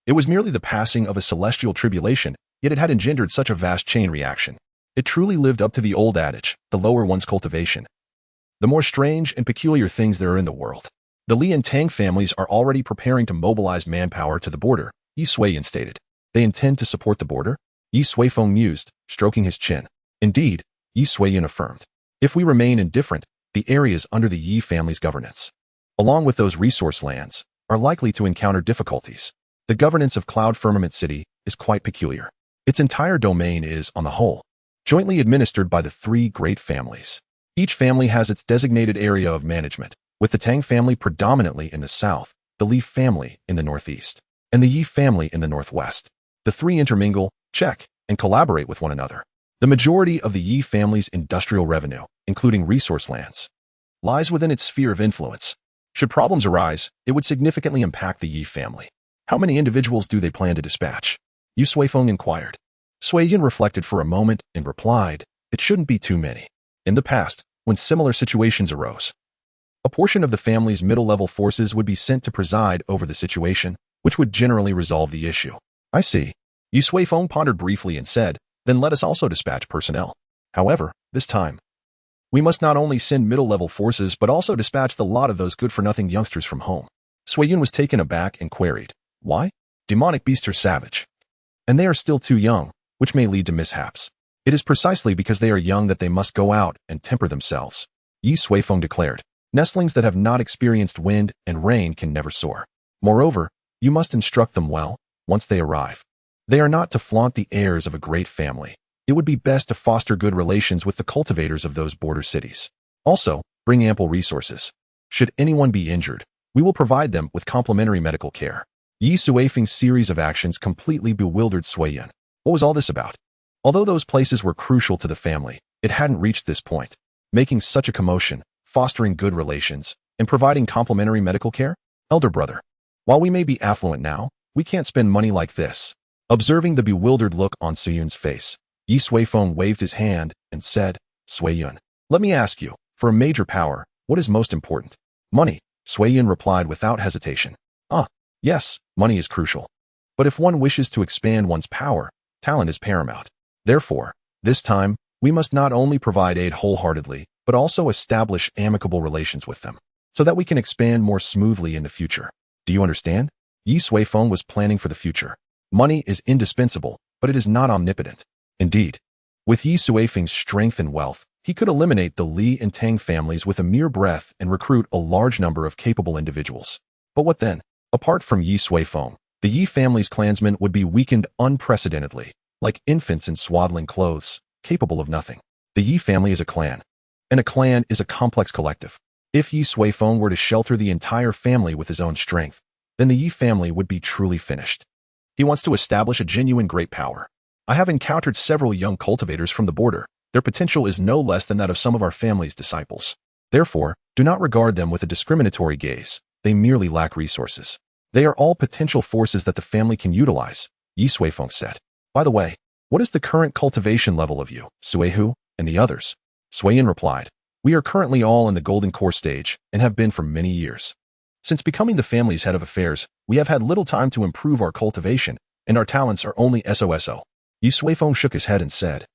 It was merely the passing of a celestial tribulation, yet it had engendered such a vast chain reaction. It truly lived up to the old adage, the lower one's cultivation, the more strange and peculiar things there are in the world. The Li and Tang families are already preparing to mobilize manpower to the border, Ye Suiyun stated. They intend to support the border? Ye Suifeng mused, stroking his chin. Indeed, Ye Suiyun affirmed. If we remain indifferent, the areas under the Ye family's governance, along with those resource lands, are likely to encounter difficulties. The governance of Cloud Firmament City is quite peculiar. Its entire domain is, on the whole, jointly administered by the three great families. Each family has its designated area of management, with the Tang family predominantly in the south, the Li family in the northeast, and the Ye family in the northwest. The three intermingle, check, and collaborate with one another. The majority of the Ye family's industrial revenue, including resource lands, lies within its sphere of influence. Should problems arise, it would significantly impact the Ye family. How many individuals do they plan to dispatch? Ye Suifeng inquired. Suiyun reflected for a moment and replied, it shouldn't be too many. In the past, when similar situations arose, a portion of the family's middle-level forces would be sent to preside over the situation, which would generally resolve the issue. I see. Ye Suifeng pondered briefly and said, then let us also dispatch personnel. However, this time, we must not only send middle-level forces but also dispatch the lot of those good-for-nothing youngsters from home. Suiyun was taken aback and queried, why? Demonic beasts are savage, and they are still too young, which may lead to mishaps. It is precisely because they are young that they must go out and temper themselves. Ye Suifeng declared, nestlings that have not experienced wind and rain can never soar. Moreover, you must instruct them well, once they arrive. They are not to flaunt the heirs of a great family. It would be best to foster good relations with the cultivators of those border cities. Also, bring ample resources. Should anyone be injured, we will provide them with complimentary medical care. Ye Suifeng's series of actions completely bewildered Suiyun. What was all this about? Although those places were crucial to the family, it hadn't reached this point. Making such a commotion, fostering good relations, and providing complimentary medical care? Elder brother, while we may be affluent now, we can't spend money like this. Observing the bewildered look on Suiyun's face, Ye Suifeng waved his hand and said, Suiyun, let me ask you, for a major power, what is most important? Money, Suiyun replied without hesitation. Yes, money is crucial. But if one wishes to expand one's power, talent is paramount. Therefore, this time, we must not only provide aid wholeheartedly, but also establish amicable relations with them, so that we can expand more smoothly in the future. Do you understand? Ye Suifeng was planning for the future. Money is indispensable, but it is not omnipotent. Indeed, with Ye Suifeng's strength and wealth, He could eliminate the Li and Tang families with a mere breath and recruit a large number of capable individuals. But what then? Apart from Ye Suifeng, the Yi family's clansmen would be weakened unprecedentedly, like infants in swaddling clothes, capable of nothing. The Yi family is a clan, and a clan is a complex collective. If Ye Suifeng were to shelter the entire family with his own strength, then the Yi family would be truly finished. He wants to establish a genuine great power. I have encountered several young cultivators from the border. Their potential is no less than that of some of our family's disciples. Therefore, do not regard them with a discriminatory gaze. They merely lack resources. They are all potential forces that the family can utilize, Ye Suifeng said. By the way, what is the current cultivation level of you, Suihu, and the others? Suiyin replied, we are currently all in the golden core stage and have been for many years. Since becoming the family's head of affairs, we have had little time to improve our cultivation, and our talents are only SOSO. Ye Suifeng shook his head and said,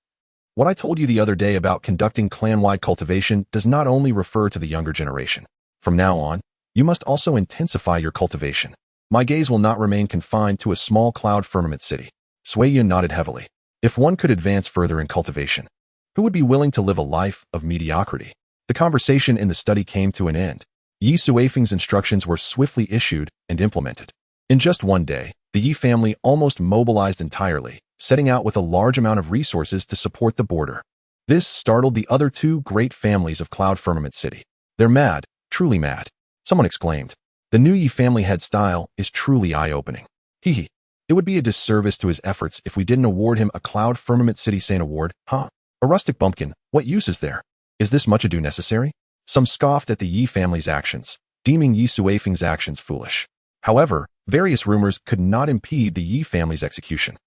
what I told you the other day about conducting clan-wide cultivation does not only refer to the younger generation. From now on, you must also intensify your cultivation. My gaze will not remain confined to a small cloud firmament city. Suiyin nodded heavily. If one could advance further in cultivation, who would be willing to live a life of mediocrity? The conversation in the study came to an end. Ye Suifeng's instructions were swiftly issued and implemented. In just one day, the Yi family almost mobilized entirely, setting out with a large amount of resources to support the border. This startled the other two great families of Cloud Firmament City. They're mad, truly mad. Someone exclaimed. The new Yi family head style is truly eye-opening. Hee. It would be a disservice to his efforts if we didn't award him a Cloud Firmament City Saint Award, huh? A rustic bumpkin, what use is there? Is this much ado necessary? Some scoffed at the Yi family's actions, deeming Ye Suifeng's actions foolish. However, various rumors could not impede the Yi family's execution.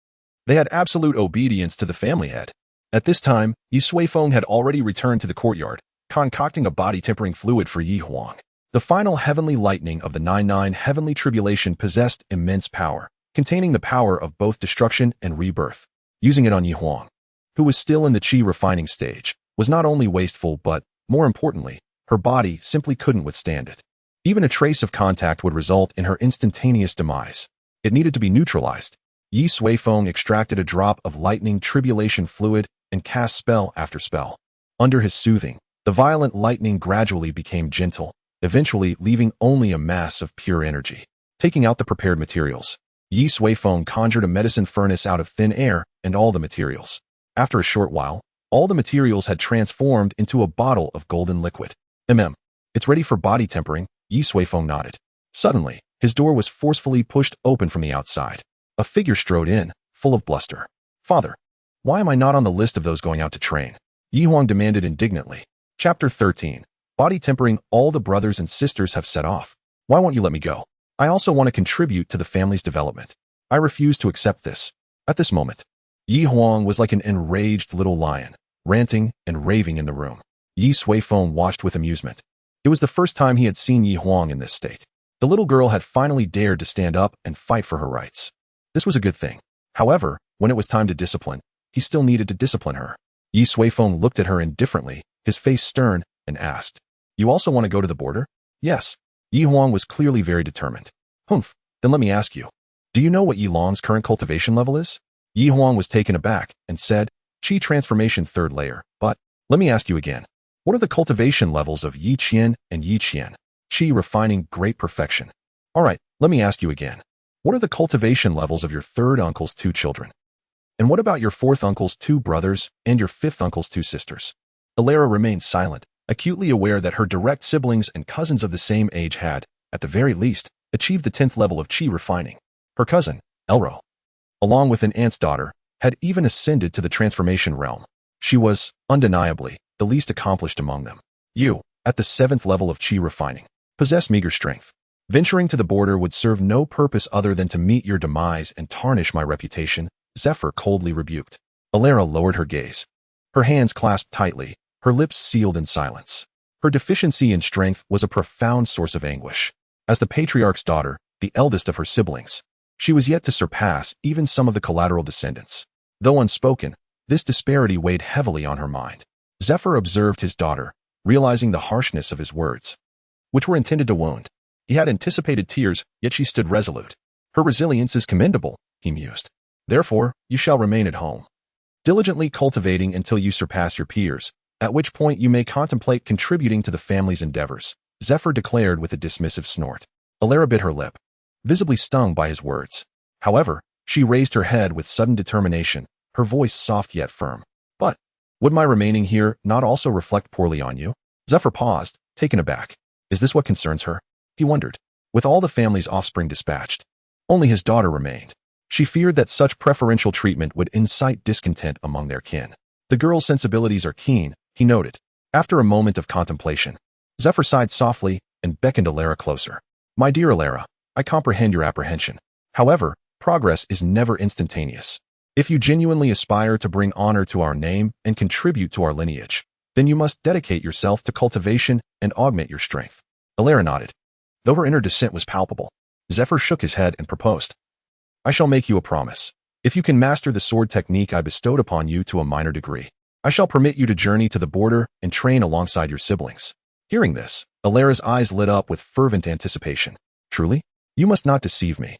They had absolute obedience to the family head. At this time, Ye Suifeng had already returned to the courtyard, concocting a body-tempering fluid for Yi Huang. The final heavenly lightning of the 9-9 heavenly tribulation possessed immense power, containing the power of both destruction and rebirth. Using it on Yi Huang, who was still in the qi refining stage, was not only wasteful but, more importantly, her body simply couldn't withstand it. Even a trace of contact would result in her instantaneous demise. It needed to be neutralized. Ye Suifeng extracted a drop of lightning tribulation fluid and cast spell after spell. Under his soothing, the violent lightning gradually became gentle, eventually leaving only a mass of pure energy. Taking out the prepared materials, Ye Suifeng conjured a medicine furnace out of thin air and all the materials. After a short while, all the materials had transformed into a bottle of golden liquid. It's ready for body tempering, Ye Suifeng nodded. Suddenly, his door was forcefully pushed open from the outside. A figure strode in, full of bluster. Father, why am I not on the list of those going out to train? Yi Huang demanded indignantly. Chapter 13. Body tempering. All the brothers and sisters have set off. Why won't you let me go? I also want to contribute to the family's development. I refuse to accept this. At this moment, Yi Huang was like an enraged little lion, ranting and raving in the room. Ye Suifeng watched with amusement. It was the first time he had seen Yi Huang in this state. The little girl had finally dared to stand up and fight for her rights. This was a good thing. However, when it was time to discipline, he still needed to discipline her. Ye Suifeng looked at her indifferently, his face stern, and asked, you also want to go to the border? Yes. Yi Huang was clearly very determined. Humph, then let me ask you. Do you know what Yi Long's current cultivation level is? Yi Huang was taken aback and said, Qi transformation 3rd layer, but let me ask you again. What are the cultivation levels of Yi Qian and Yi Qian? Qi refining great perfection. All right, let me ask you again. What are the cultivation levels of your 3rd uncle's 2 children? And what about your 4th uncle's 2 brothers and your 5th uncle's 2 sisters? Alara remained silent, acutely aware that her direct siblings and cousins of the same age had, at the very least, achieved the 10th level of Qi refining. Her cousin, Elro, along with an aunt's daughter, had even ascended to the transformation realm. She was, undeniably, the least accomplished among them. You, at the 7th level of Qi refining, possess meager strength. Venturing to the border would serve no purpose other than to meet your demise and tarnish my reputation, Zephyr coldly rebuked. Alara lowered her gaze. Her hands clasped tightly, her lips sealed in silence. Her deficiency in strength was a profound source of anguish. As the patriarch's daughter, the eldest of her siblings, she was yet to surpass even some of the collateral descendants. Though unspoken, this disparity weighed heavily on her mind. Zephyr observed his daughter, realizing the harshness of his words, which were intended to wound. He had anticipated tears, yet she stood resolute. Her resilience is commendable, he mused. Therefore, you shall remain at home, diligently cultivating until you surpass your peers, at which point you may contemplate contributing to the family's endeavors, Zephyr declared with a dismissive snort. Alara bit her lip, visibly stung by his words. However, she raised her head with sudden determination, her voice soft yet firm. But, would my remaining here not also reflect poorly on you? Zephyr paused, taken aback. Is this what concerns her? He wondered. With all the family's offspring dispatched, only his daughter remained. She feared that such preferential treatment would incite discontent among their kin. The girl's sensibilities are keen, he noted. After a moment of contemplation, Zephyr sighed softly and beckoned Alara closer. My dear Alara, I comprehend your apprehension. However, progress is never instantaneous. If you genuinely aspire to bring honor to our name and contribute to our lineage, then you must dedicate yourself to cultivation and augment your strength. Alara nodded. Though her inner dissent was palpable, Zephyr shook his head and proposed. I shall make you a promise. If you can master the sword technique I bestowed upon you to a minor degree, I shall permit you to journey to the border and train alongside your siblings. Hearing this, Alara's eyes lit up with fervent anticipation. Truly? You must not deceive me.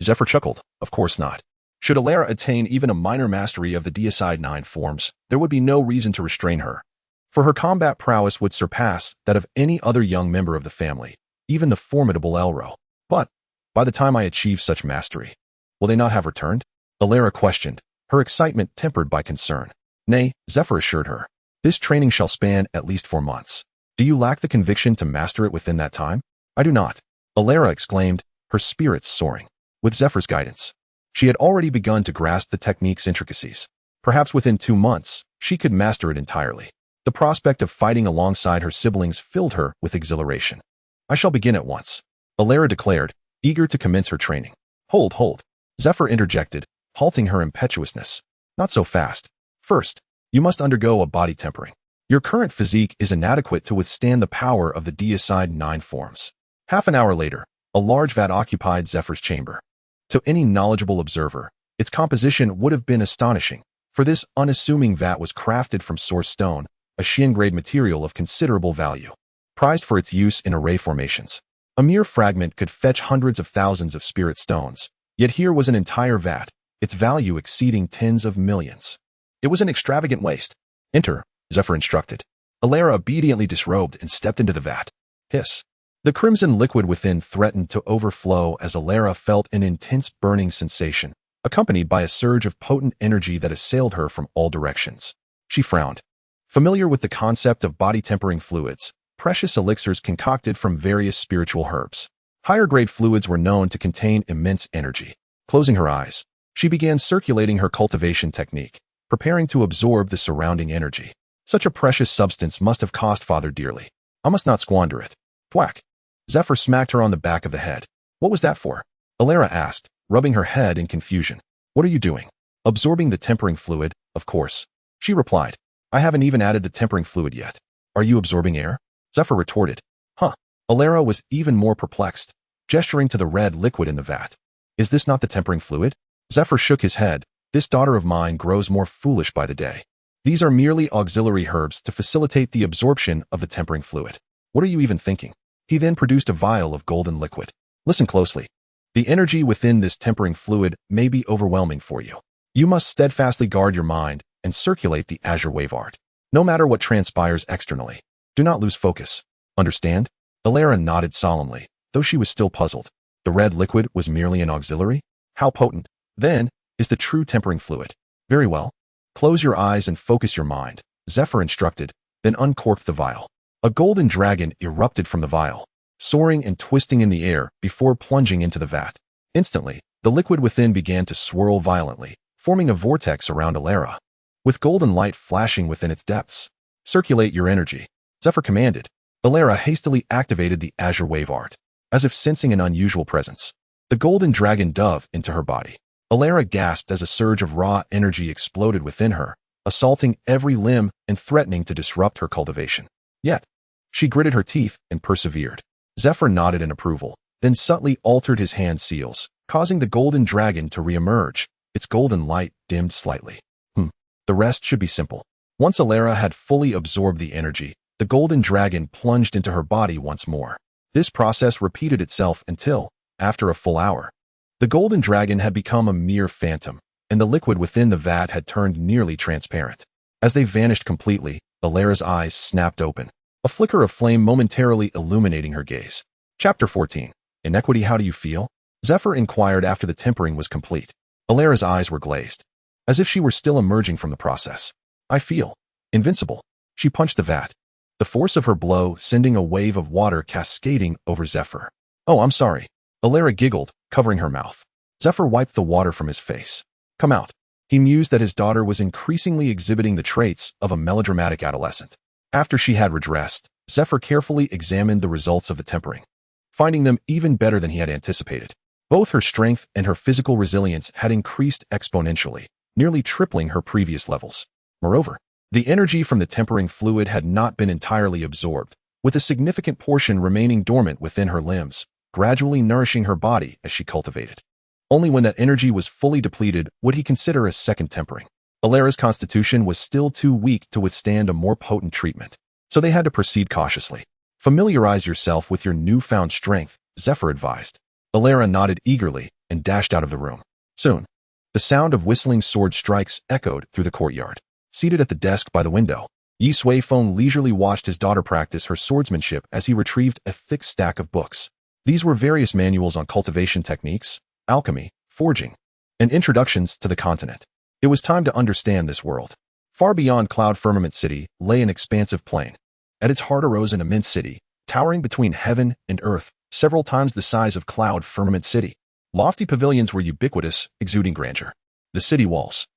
Zephyr chuckled. Of course not. Should Alara attain even a minor mastery of the deicide 9 forms, there would be no reason to restrain her. For her combat prowess would surpass that of any other young member of the family, even the formidable Elro. But, by the time I achieve such mastery, will they not have returned? Alara questioned, her excitement tempered by concern. Nay, Zephyr assured her. This training shall span at least 4 months. Do you lack the conviction to master it within that time? I do not. Alara exclaimed, her spirits soaring. With Zephyr's guidance, she had already begun to grasp the technique's intricacies. Perhaps within 2 months, she could master it entirely. The prospect of fighting alongside her siblings filled her with exhilaration. I shall begin at once, Alara declared, eager to commence her training. Hold. Zephyr interjected, halting her impetuousness. Not so fast. First, you must undergo a body tempering. Your current physique is inadequate to withstand the power of the deicide 9 forms. Half an hour later, a large vat occupied Zephyr's chamber. To any knowledgeable observer, its composition would have been astonishing, for this unassuming vat was crafted from source stone, a Xian-grade material of considerable value, prized for its use in array formations. A mere fragment could fetch hundreds of thousands of spirit stones, yet here was an entire vat, its value exceeding tens of millions. It was an extravagant waste. Enter, Zephyr instructed. Alara obediently disrobed and stepped into the vat. Hiss. The crimson liquid within threatened to overflow as Alara felt an intense burning sensation, accompanied by a surge of potent energy that assailed her from all directions. She frowned. Familiar with the concept of body-tempering fluids, precious elixirs concocted from various spiritual herbs, higher-grade fluids were known to contain immense energy. Closing her eyes, she began circulating her cultivation technique, preparing to absorb the surrounding energy. Such a precious substance must have cost Father dearly. I must not squander it. Thwack. Zephyr smacked her on the back of the head. What was that for? Alara asked, rubbing her head in confusion. What are you doing? Absorbing the tempering fluid, of course. She replied. I haven't even added the tempering fluid yet. Are you absorbing air? Zephyr retorted. Huh. Alara was even more perplexed, gesturing to the red liquid in the vat. Is this not the tempering fluid? Zephyr shook his head. This daughter of mine grows more foolish by the day. These are merely auxiliary herbs to facilitate the absorption of the tempering fluid. What are you even thinking? He then produced a vial of golden liquid. Listen closely. The energy within this tempering fluid may be overwhelming for you. You must steadfastly guard your mind and circulate the azure wave art. No matter what transpires externally, do not lose focus. Understand? Alara nodded solemnly, though she was still puzzled. The red liquid was merely an auxiliary? How potent, then, is the true tempering fluid? Very well. Close your eyes and focus your mind, Zephyr instructed, then uncorked the vial. A golden dragon erupted from the vial, soaring and twisting in the air before plunging into the vat. Instantly, the liquid within began to swirl violently, forming a vortex around Alara, with golden light flashing within its depths. Circulate your energy, Zephyr commanded. Alara hastily activated the azure wave art, as if sensing an unusual presence. The golden dragon dove into her body. Alara gasped as a surge of raw energy exploded within her, assaulting every limb and threatening to disrupt her cultivation. Yet, she gritted her teeth and persevered. Zephyr nodded in approval, then subtly altered his hand seals, causing the golden dragon to reemerge. Its golden light dimmed slightly. The rest should be simple. Once Alara had fully absorbed the energy, the golden dragon plunged into her body once more. This process repeated itself until, after a full hour, the golden dragon had become a mere phantom, and the liquid within the vat had turned nearly transparent. As they vanished completely, Alara's eyes snapped open, a flicker of flame momentarily illuminating her gaze. Chapter 14. Inequity. How do you feel? Zephyr inquired after the tempering was complete. Alara's eyes were glazed, as if she were still emerging from the process. I feel invincible. She punched the vat, the force of her blow sending a wave of water cascading over Zephyr. Oh, I'm sorry. Alara giggled, covering her mouth. Zephyr wiped the water from his face. Come out. He mused that his daughter was increasingly exhibiting the traits of a melodramatic adolescent. After she had redressed, Zephyr carefully examined the results of the tempering, finding them even better than he had anticipated. Both her strength and her physical resilience had increased exponentially, nearly tripling her previous levels. Moreover, the energy from the tempering fluid had not been entirely absorbed, with a significant portion remaining dormant within her limbs, gradually nourishing her body as she cultivated. Only when that energy was fully depleted would he consider a second tempering. Alara's constitution was still too weak to withstand a more potent treatment, so they had to proceed cautiously. Familiarize yourself with your newfound strength, Zephyr advised. Alara nodded eagerly and dashed out of the room. Soon, the sound of whistling sword strikes echoed through the courtyard. Seated at the desk by the window, Ye Suifeng leisurely watched his daughter practice her swordsmanship as he retrieved a thick stack of books. These were various manuals on cultivation techniques, alchemy, forging, and introductions to the continent. It was time to understand this world. Far beyond Cloud Firmament City lay an expansive plain. At its heart arose an immense city, towering between heaven and earth, several times the size of Cloud Firmament City. Lofty pavilions were ubiquitous, exuding grandeur. The city walls,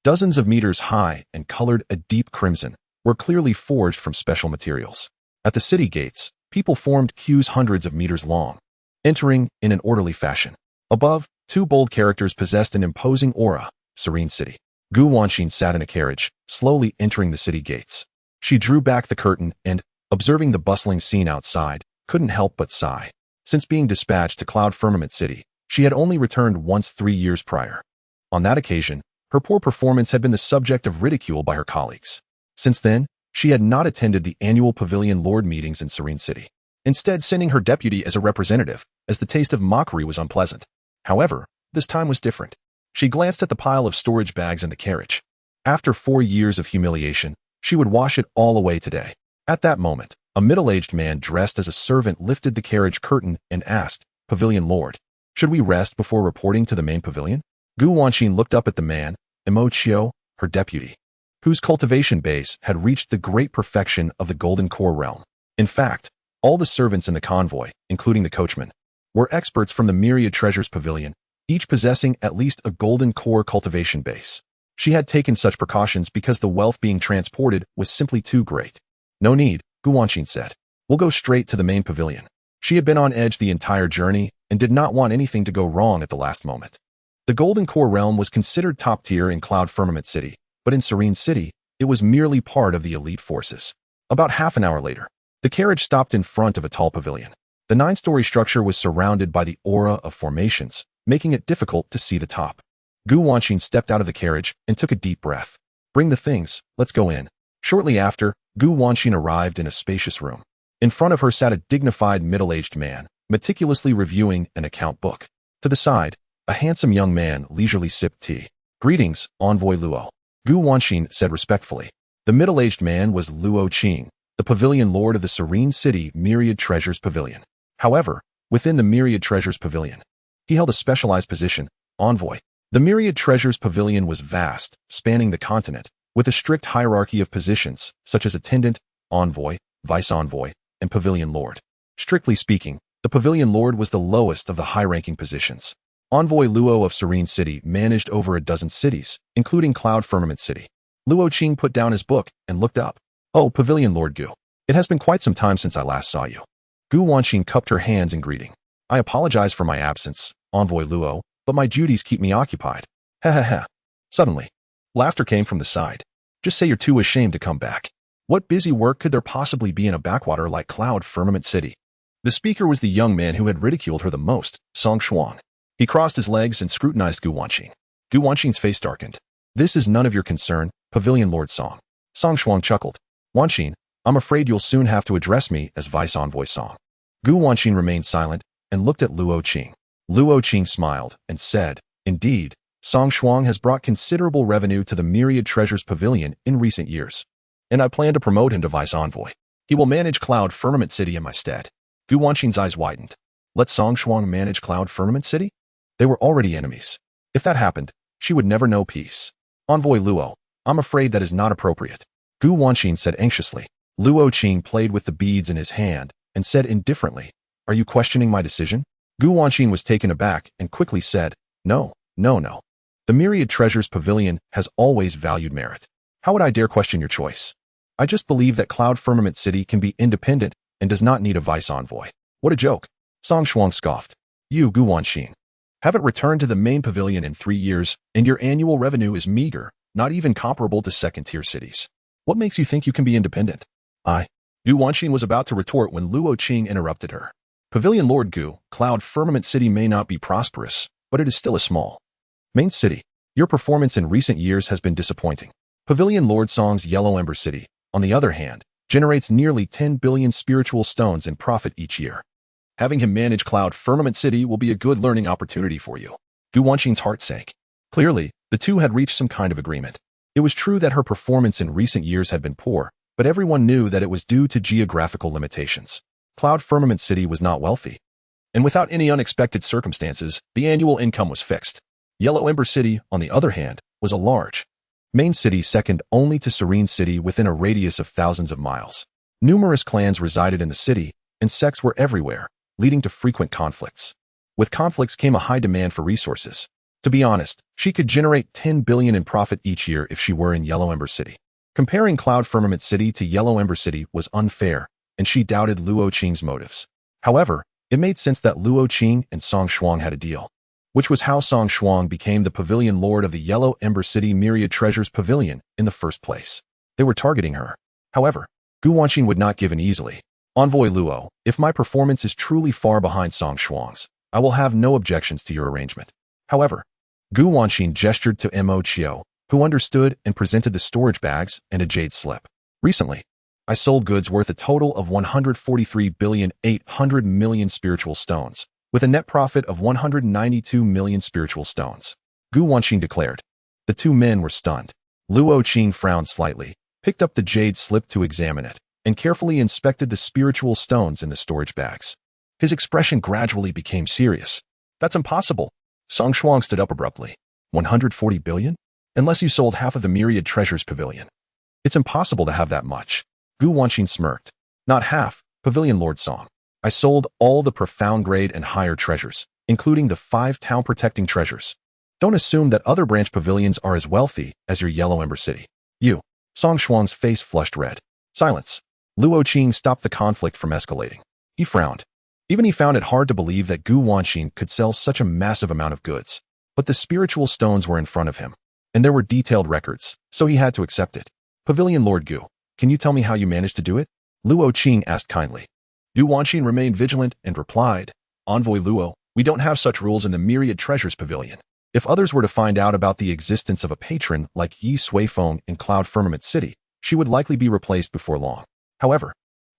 dozens of meters high and colored a deep crimson, were clearly forged from special materials. At the city gates, people formed queues hundreds of meters long, entering in an orderly fashion. Above, two bold characters possessed an imposing aura, Serene City. Gu Wanxin sat in a carriage, slowly entering the city gates. She drew back the curtain and, observing the bustling scene outside, couldn't help but sigh. Since being dispatched to Cloud Firmament City, she had only returned once 3 years prior. On that occasion, her poor performance had been the subject of ridicule by her colleagues. Since then, she had not attended the annual Pavilion Lord meetings in Serene City, instead sending her deputy as a representative, as the taste of mockery was unpleasant. However, this time was different. She glanced at the pile of storage bags in the carriage. After 4 years of humiliation, she would wash it all away today. At that moment, a middle-aged man dressed as a servant lifted the carriage curtain and asked, Pavilion Lord, should we rest before reporting to the main pavilion? Gu Wanxin looked up at the man, Emo Chio, her deputy, whose cultivation base had reached the great perfection of the Golden Core realm. In fact, all the servants in the convoy, including the coachman, were experts from the Myriad Treasures Pavilion, each possessing at least a Golden Core cultivation base. She had taken such precautions because the wealth being transported was simply too great. No need, Gu Wanxin said. We'll go straight to the main pavilion. She had been on edge the entire journey and did not want anything to go wrong at the last moment. The Golden Core realm was considered top tier in Cloud Firmament City, but in Serene City, it was merely part of the elite forces. About half an hour later, the carriage stopped in front of a tall pavilion. The 9-story structure was surrounded by the aura of formations, making it difficult to see the top. Gu Wanxin stepped out of the carriage and took a deep breath. Bring the things, let's go in. Shortly after, Gu Wanxin arrived in a spacious room. In front of her sat a dignified middle-aged man, meticulously reviewing an account book. To the side, a handsome young man leisurely sipped tea. Greetings, Envoy Luo, Gu Wanxin said respectfully. The middle-aged man was Luo Qing, the Pavilion Lord of the Serene City Myriad Treasures Pavilion. However, within the Myriad Treasures Pavilion, he held a specialized position, Envoy. The Myriad Treasures Pavilion was vast, spanning the continent, with a strict hierarchy of positions, such as Attendant, Envoy, Vice-Envoy, and Pavilion Lord. Strictly speaking, the Pavilion Lord was the lowest of the high-ranking positions. Envoy Luo of Serene City managed over a dozen cities, including Cloud Firmament City. Luo Qing put down his book and looked up. Oh, Pavilion Lord Gu. It has been quite some time since I last saw you. Gu Wanxin cupped her hands in greeting. I apologize for my absence, Envoy Luo, but my duties keep me occupied. Ha ha ha. Suddenly, laughter came from the side. Just say you're too ashamed to come back. What busy work could there possibly be in a backwater like Cloud Firmament City? The speaker was the young man who had ridiculed her the most, Song Shuang. He crossed his legs and scrutinized Gu Wanxin. Gu Wanxin's face darkened. This is none of your concern, Pavilion Lord Song. Song Shuang chuckled. Wanxin, I'm afraid you'll soon have to address me as Vice Envoy Song. Gu Wanxin remained silent and looked at Luo Qing. Luo Qing smiled and said, Indeed, Song Shuang has brought considerable revenue to the Myriad Treasures Pavilion in recent years. and I plan to promote him to vice envoy. He will manage Cloud Firmament City in my stead. Gu Wanxin's eyes widened. Let Song Shuang manage Cloud Firmament City? They were already enemies. If that happened, she would never know peace. Envoy Luo, I'm afraid that is not appropriate. Gu Wanxin said anxiously. Luo Qing played with the beads in his hand and said indifferently, Are you questioning my decision? Gu Wanxin was taken aback and quickly said, No. The Myriad Treasures Pavilion has always valued merit. How would I dare question your choice? I just believe that Cloud Firmament City can be independent and does not need a vice envoy. What a joke. Song Shuang scoffed. You, Gu Wanxin, haven't returned to the main pavilion in 3 years, and your annual revenue is meager, not even comparable to second-tier cities. What makes you think you can be independent? Gu Wanxin was about to retort when Luo Qing interrupted her. Pavilion Lord Gu, Cloud Firmament City may not be prosperous, but it is still a small main city. Your performance in recent years has been disappointing. Pavilion Lord Song's Yellow Ember City, on the other hand, generates nearly 10 billion spiritual stones in profit each year. Having him manage Cloud Firmament City will be a good learning opportunity for you. Gu Wanxin's heart sank. Clearly, the two had reached some kind of agreement. It was true that her performance in recent years had been poor, but everyone knew that it was due to geographical limitations. Cloud Firmament City was not wealthy, and without any unexpected circumstances, the annual income was fixed. Yellow Ember City, on the other hand, was a large main city second only to Serene City within a radius of thousands of miles. Numerous clans resided in the city, and sects were everywhere, leading to frequent conflicts. With conflicts came a high demand for resources. To be honest, she could generate 10 billion in profit each year if she were in Yellow Ember City. Comparing Cloud Firmament City to Yellow Ember City was unfair, and she doubted Luo Qing's motives. However, it made sense that Luo Qing and Song Shuang had a deal, which was how Song Shuang became the Pavilion Lord of the Yellow Ember City Myriad Treasures Pavilion in the first place. They were targeting her. However, Gu Wanxin would not give in easily. Envoy Luo, if my performance is truly far behind Song Shuang's, I will have no objections to your arrangement. However, Gu Wanxin gestured to Mo Chiu, who understood and presented the storage bags and a jade slip. Recently, I sold goods worth a total of 143,800,000,000 spiritual stones, with a net profit of 192 million spiritual stones. Gu Wanxin declared. The two men were stunned. Luo Qing frowned slightly, picked up the jade slip to examine it, and carefully inspected the spiritual stones in the storage bags. His expression gradually became serious. That's impossible. Song Shuang stood up abruptly. 140 billion? Unless you sold half of the Myriad Treasures Pavilion. It's impossible to have that much. Gu Wanxin smirked. Not half, Pavilion Lord Song. I sold all the profound grade and higher treasures, including the 5 town-protecting treasures. Don't assume that other branch pavilions are as wealthy as your Yellow Ember City. You. Song Shuang's face flushed red. Silence. Luo Qing stopped the conflict from escalating. He frowned. Even he found it hard to believe that Gu Wanxin could sell such a massive amount of goods. But the spiritual stones were in front of him, and there were detailed records, so he had to accept it. Pavilion Lord Gu, can you tell me how you managed to do it? Luo Qing asked kindly. Gu Wanxin remained vigilant and replied, Envoy Luo, we don't have such rules in the Myriad Treasures Pavilion. If others were to find out about the existence of a patron like Ye Suifeng in Cloud Firmament City, she would likely be replaced before long. However,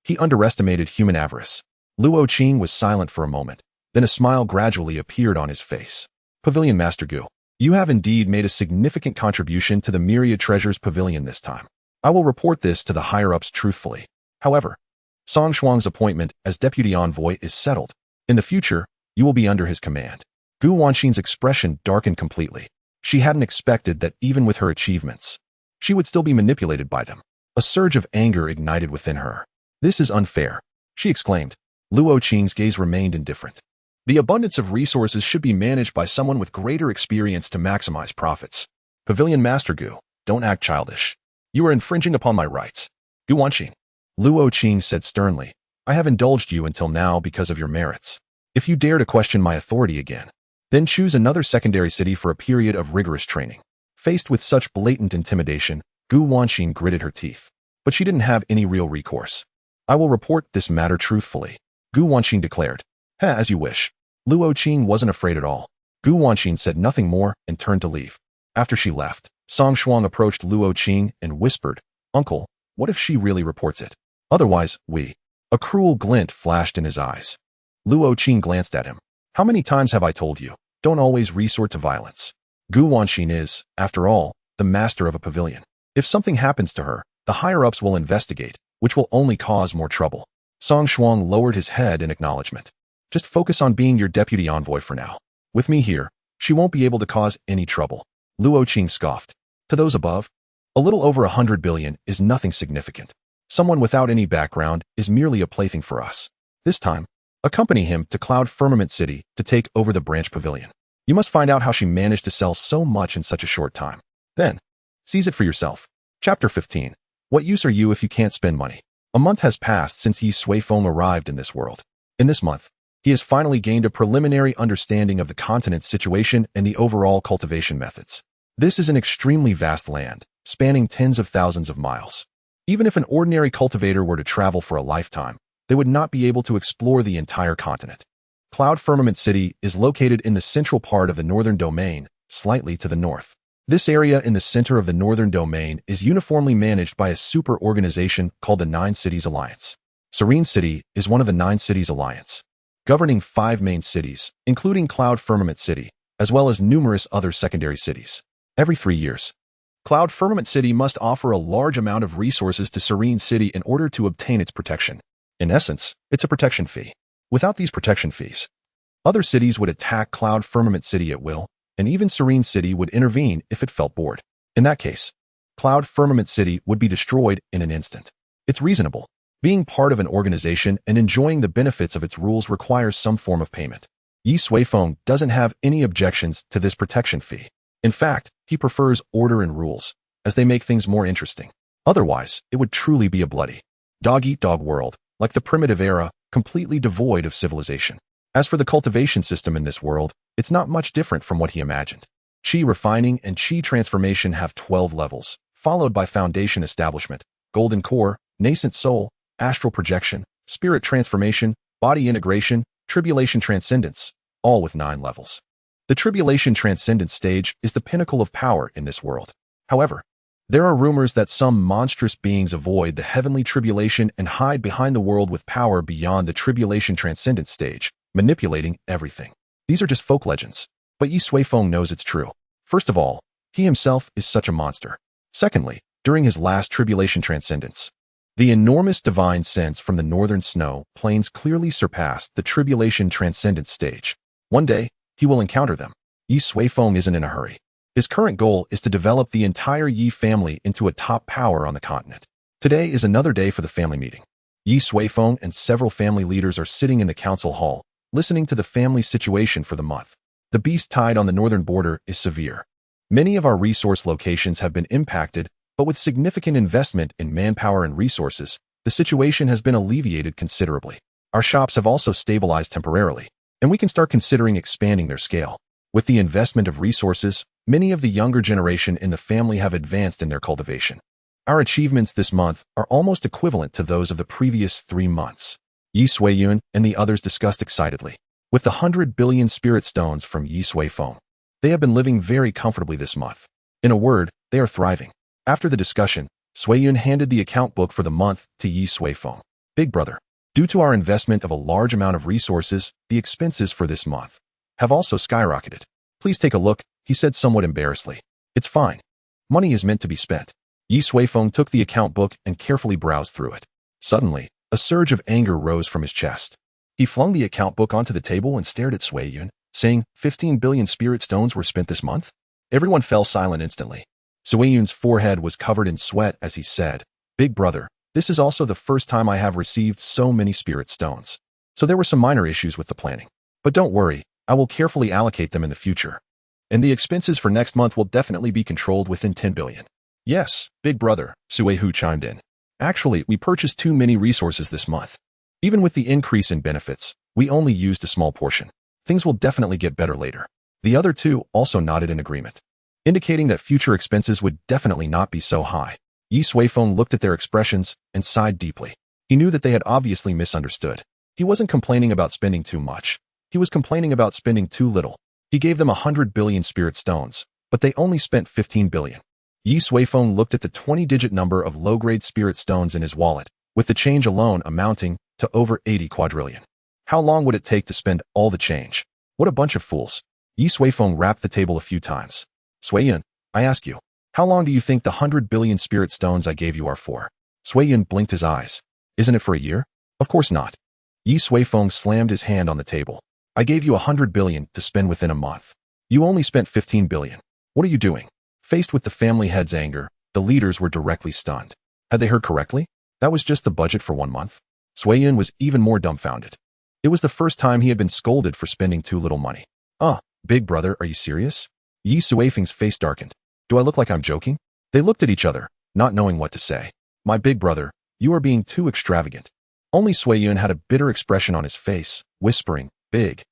he underestimated human avarice. Luo Qing was silent for a moment, then a smile gradually appeared on his face. Pavilion Master Gu, you have indeed made a significant contribution to the Myriad Treasures Pavilion this time. I will report this to the higher-ups truthfully. However, Song Shuang's appointment as deputy envoy is settled. In the future, you will be under his command. Gu Wanxin's expression darkened completely. She hadn't expected that even with her achievements, she would still be manipulated by them. A surge of anger ignited within her. This is unfair, she exclaimed. Luo Qing's gaze remained indifferent. The abundance of resources should be managed by someone with greater experience to maximize profits. Pavilion Master Gu, don't act childish. You are infringing upon my rights. Gu Wanxin. Luo Qing said sternly, I have indulged you until now because of your merits. If you dare to question my authority again, then choose another secondary city for a period of rigorous training. Faced with such blatant intimidation, Gu Wanxin gritted her teeth. But she didn't have any real recourse. I will report this matter truthfully, Gu Wanxin declared. As you wish. Luo Qing wasn't afraid at all. Gu Wanxin said nothing more and turned to leave. After she left, Song Shuang approached Luo Qing and whispered, Uncle, what if she really reports it? Otherwise, we. A cruel glint flashed in his eyes. Luo Qing glanced at him. How many times have I told you, don't always resort to violence. Gu Wanxin is, after all, the master of a pavilion. If something happens to her, The higher-ups will investigate, which will only cause more trouble. Song Shuang lowered his head in acknowledgement. Just focus on being your deputy envoy for now. With me here, she won't be able to cause any trouble. Luo Qing scoffed. To those above, a little over 100 billion is nothing significant. Someone without any background is merely a plaything for us. This time, accompany him to Cloud Firmament City to take over the branch pavilion. You must find out how she managed to sell so much in such a short time. Then, seize it for yourself. Chapter 15. What use are you if you can't spend money? A month has passed since Ye Suifeng arrived in this world. In this month, he has finally gained a preliminary understanding of the continent's situation and the overall cultivation methods. This is an extremely vast land, spanning tens of thousands of miles. Even if an ordinary cultivator were to travel for a lifetime, they would not be able to explore the entire continent. Cloud Firmament City is located in the central part of the northern domain, slightly to the north. This area in the center of the northern domain is uniformly managed by a super organization called the Nine Cities Alliance. Serene City is one of the Nine Cities Alliance, governing 5 main cities, including Cloud Firmament City, as well as numerous other secondary cities. Every 3 years, Cloud Firmament City must offer a large amount of resources to Serene City in order to obtain its protection. In essence, it's a protection fee. Without these protection fees, other cities would attack Cloud Firmament City at will, and even Serene City would intervene if it felt bored. In that case, Cloud Firmament City would be destroyed in an instant. It's reasonable. Being part of an organization and enjoying the benefits of its rules requires some form of payment. Ye Suifeng doesn't have any objections to this protection fee. In fact, he prefers order and rules, as they make things more interesting. Otherwise, it would truly be a bloody, dog-eat-dog world, like the primitive era, completely devoid of civilization. As for the cultivation system in this world, it's not much different from what he imagined. Qi refining and Qi transformation have 12 levels, followed by foundation establishment, golden core, nascent soul, astral projection, spirit transformation, body integration, tribulation transcendence, all with 9 levels. The tribulation transcendence stage is the pinnacle of power in this world. However, there are rumors that some monstrous beings avoid the heavenly tribulation and hide behind the world with power beyond the tribulation transcendence stage, manipulating everything. These are just folk legends, but Ye Suifeng knows it's true. First of all, he himself is such a monster. Secondly, during his last tribulation transcendence, the enormous divine sense from the northern snow plains clearly surpassed the tribulation transcendence stage. One day, he will encounter them. Ye Suifeng isn't in a hurry. His current goal is to develop the entire Yi family into a top power on the continent. Today is another day for the family meeting. Ye Suifeng and several family leaders are sitting in the council hall, listening to the family situation for the month. The beast tide on the northern border is severe. Many of our resource locations have been impacted, but with significant investment in manpower and resources, the situation has been alleviated considerably. Our shops have also stabilized temporarily, and we can start considering expanding their scale. With the investment of resources, many of the younger generation in the family have advanced in their cultivation. Our achievements this month are almost equivalent to those of the previous 3 months. Ye Suiyun and the others discussed excitedly. With the 100 billion spirit stones from Ye Suifeng, they have been living very comfortably this month. In a word, they are thriving. After the discussion, Suiyun handed the account book for the month to Ye Suifeng. Big brother, due to our investment of a large amount of resources, the expenses for this month have also skyrocketed. Please take a look, he said somewhat embarrassedly. It's fine. Money is meant to be spent. Ye Suifeng took the account book and carefully browsed through it. Suddenly, a surge of anger rose from his chest. He flung the account book onto the table and stared at Suiyun, saying, 15 billion spirit stones were spent this month? Everyone fell silent instantly. Suiyun's forehead was covered in sweat as he said, Big brother, this is also the first time I have received so many spirit stones. So there were some minor issues with the planning. But don't worry, I will carefully allocate them in the future. And the expenses for next month will definitely be controlled within 10 billion. Yes, big brother, Suihu chimed in. Actually, we purchased too many resources this month. Even with the increase in benefits, we only used a small portion. Things will definitely get better later. The other two also nodded in agreement, indicating that future expenses would definitely not be so high. Ye Suifeng looked at their expressions and sighed deeply. He knew that they had obviously misunderstood. He wasn't complaining about spending too much. He was complaining about spending too little. He gave them 100 billion spirit stones, but they only spent 15 billion. Ye Suifeng looked at the 20-digit number of low-grade spirit stones in his wallet, with the change alone amounting to over 80 quadrillion. How long would it take to spend all the change? What a bunch of fools. Ye Suifeng rapped the table a few times. Suiyun, I ask you, How long do you think the 100 billion spirit stones I gave you are for? Suiyun blinked his eyes. Isn't it for a year? Of course not. Ye Suifeng slammed his hand on the table. I gave you 100 billion to spend within a month. You only spent 15 billion. What are you doing? Faced with the family head's anger, the leaders were directly stunned. Had they heard correctly? That was just the budget for 1 month? Suiyun was even more dumbfounded. It was the first time he had been scolded for spending too little money. Big brother, are you serious? Ye Suifeng's face darkened. Do I look like I'm joking? They looked at each other, not knowing what to say. My big brother, you are being too extravagant. Only Suiyun had a bitter expression on his face, whispering, Big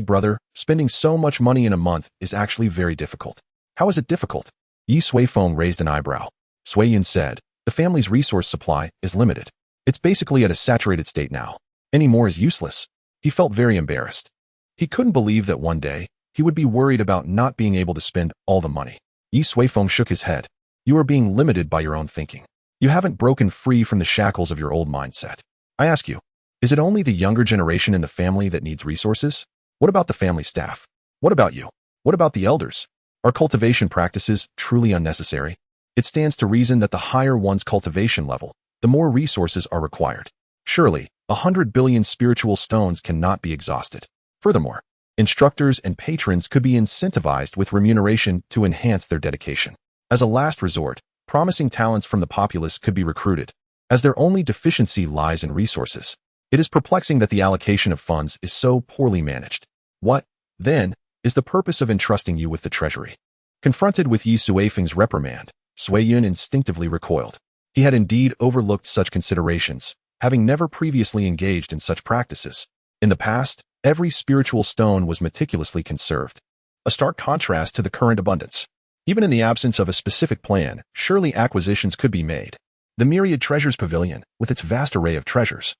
brother, spending so much money in a month is actually very difficult. How is it difficult? Ye Suifeng raised an eyebrow. Suiyun said, the family's resource supply is limited. It's basically at a saturated state now. Any more is useless. He felt very embarrassed. He couldn't believe that one day, he would be worried about not being able to spend all the money. Ye Suifeng shook his head. You are being limited by your own thinking. You haven't broken free from the shackles of your old mindset. I ask you, is it only the younger generation in the family that needs resources? What about the family staff? What about you? What about the elders? Are cultivation practices truly unnecessary? It stands to reason that the higher one's cultivation level, the more resources are required. Surely, 100 billion spiritual stones cannot be exhausted. Furthermore, instructors and patrons could be incentivized with remuneration to enhance their dedication. As a last resort, promising talents from the populace could be recruited. As their only deficiency lies in resources, it is perplexing that the allocation of funds is so poorly managed. What, then, is the purpose of entrusting you with the treasury? Confronted with Ye Suifeng's reprimand, Suiyun instinctively recoiled. He had indeed overlooked such considerations, having never previously engaged in such practices. In the past, every spiritual stone was meticulously conserved. A stark contrast to the current abundance. Even in the absence of a specific plan, surely acquisitions could be made. The myriad treasures pavilion, with its vast array of treasures,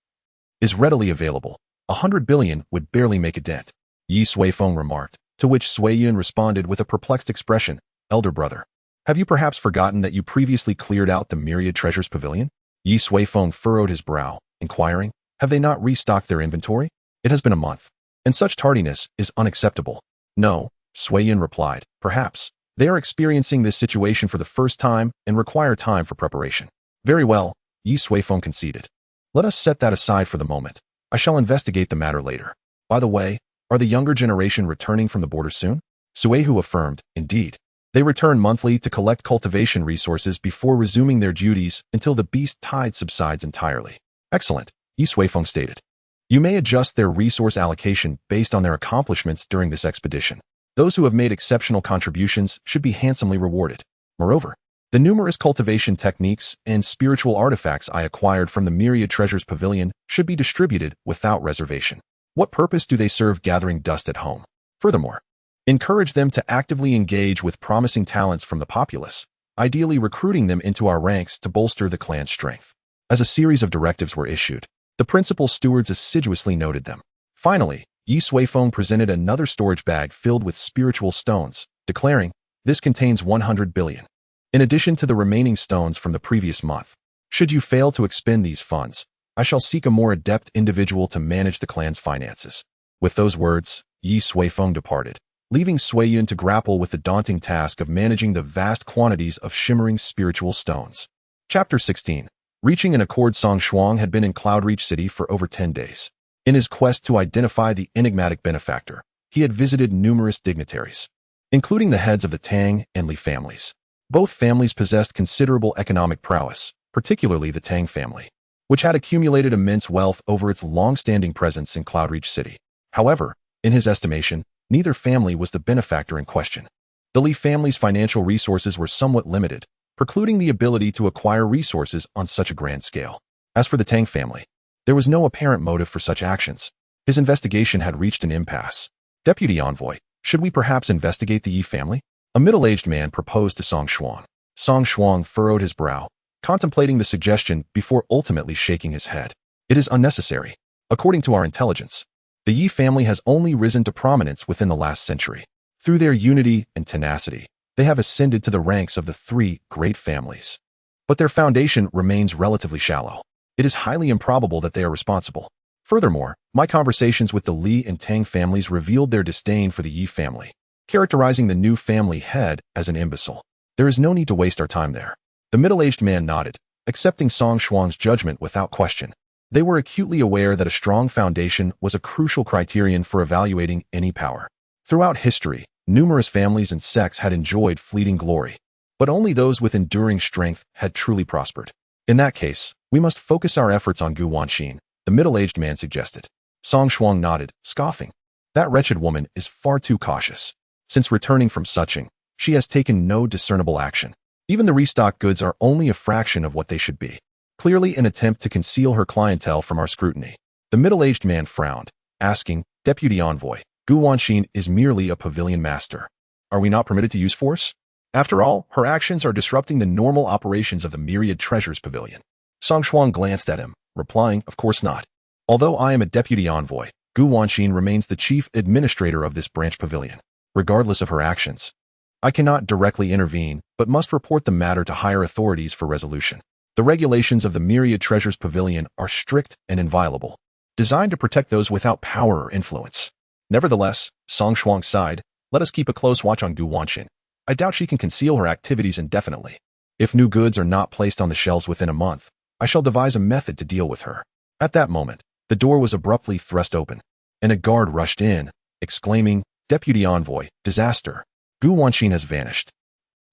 is readily available. 100 billion would barely make a dent. Ye Suifeng remarked, to which Suiyun responded with a perplexed expression, Elder brother, have you perhaps forgotten that you previously cleared out the myriad treasures pavilion? Ye Suifeng furrowed his brow, inquiring, have they not restocked their inventory? It has been a month, and such tardiness is unacceptable. No, Suiyun replied, perhaps. They are experiencing this situation for the first time and require time for preparation. Very well, Ye Suifeng conceded. Let us set that aside for the moment. I shall investigate the matter later. By the way, are the younger generation returning from the border soon? Suihu affirmed, indeed. They return monthly to collect cultivation resources before resuming their duties until the beast tide subsides entirely. Excellent, Ye Suifeng stated. You may adjust their resource allocation based on their accomplishments during this expedition. Those who have made exceptional contributions should be handsomely rewarded. Moreover, the numerous cultivation techniques and spiritual artifacts I acquired from the Myriad Treasures Pavilion should be distributed without reservation. What purpose do they serve gathering dust at home? Furthermore, encourage them to actively engage with promising talents from the populace, ideally recruiting them into our ranks to bolster the clan's strength. As a series of directives were issued, the principal stewards assiduously noted them. Finally, Ye Suifeng presented another storage bag filled with spiritual stones, declaring, this contains 100 billion. In addition to the remaining stones from the previous month. Should you fail to expend these funds, I shall seek a more adept individual to manage the clan's finances. With those words, Ye Suifeng departed, leaving Suiyun to grapple with the daunting task of managing the vast quantities of shimmering spiritual stones. Chapter 16. Reaching an accord. Song Shuang had been in Cloudreach City for over 10 days. In his quest to identify the enigmatic benefactor, he had visited numerous dignitaries, including the heads of the Tang and Li families. Both families possessed considerable economic prowess, particularly the Tang family, which had accumulated immense wealth over its long-standing presence in Cloudreach City. However, in his estimation, neither family was the benefactor in question. The Li family's financial resources were somewhat limited, precluding the ability to acquire resources on such a grand scale. As for the Tang family, there was no apparent motive for such actions. His investigation had reached an impasse. Deputy Envoy, should we perhaps investigate the Yi family? A middle-aged man proposed to Song Shuang. Song Shuang furrowed his brow, contemplating the suggestion before ultimately shaking his head. It is unnecessary. According to our intelligence, the Yi family has only risen to prominence within the last century. Through their unity and tenacity, they have ascended to the ranks of the three great families. But their foundation remains relatively shallow. It is highly improbable that they are responsible. Furthermore, my conversations with the Li and Tang families revealed their disdain for the Yi family, characterizing the new family head as an imbecile. There is no need to waste our time there. The middle-aged man nodded, accepting Song Shuang's judgment without question. They were acutely aware that a strong foundation was a crucial criterion for evaluating any power. Throughout history, numerous families and sects had enjoyed fleeting glory, but only those with enduring strength had truly prospered. In that case, we must focus our efforts on Gu Wanxin, the middle-aged man suggested. Song Shuang nodded, scoffing. That wretched woman is far too cautious. Since returning from Suching, she has taken no discernible action. Even the restocked goods are only a fraction of what they should be. Clearly an attempt to conceal her clientele from our scrutiny. The middle-aged man frowned, asking, Deputy Envoy, Gu Wanxin is merely a pavilion master. Are we not permitted to use force? After all, her actions are disrupting the normal operations of the Myriad Treasures Pavilion. Song Shuang glanced at him, replying, of course not. Although I am a deputy envoy, Gu Wanxin remains the chief administrator of this branch pavilion, regardless of her actions. I cannot directly intervene, but must report the matter to higher authorities for resolution. The regulations of the Myriad Treasures Pavilion are strict and inviolable, designed to protect those without power or influence. Nevertheless, Song Shuang sighed, let us keep a close watch on Gu Wanxin. I doubt she can conceal her activities indefinitely. If new goods are not placed on the shelves within a month, I shall devise a method to deal with her. At that moment, the door was abruptly thrust open, and a guard rushed in, exclaiming, Deputy Envoy, disaster. Gu Wanxin has vanished.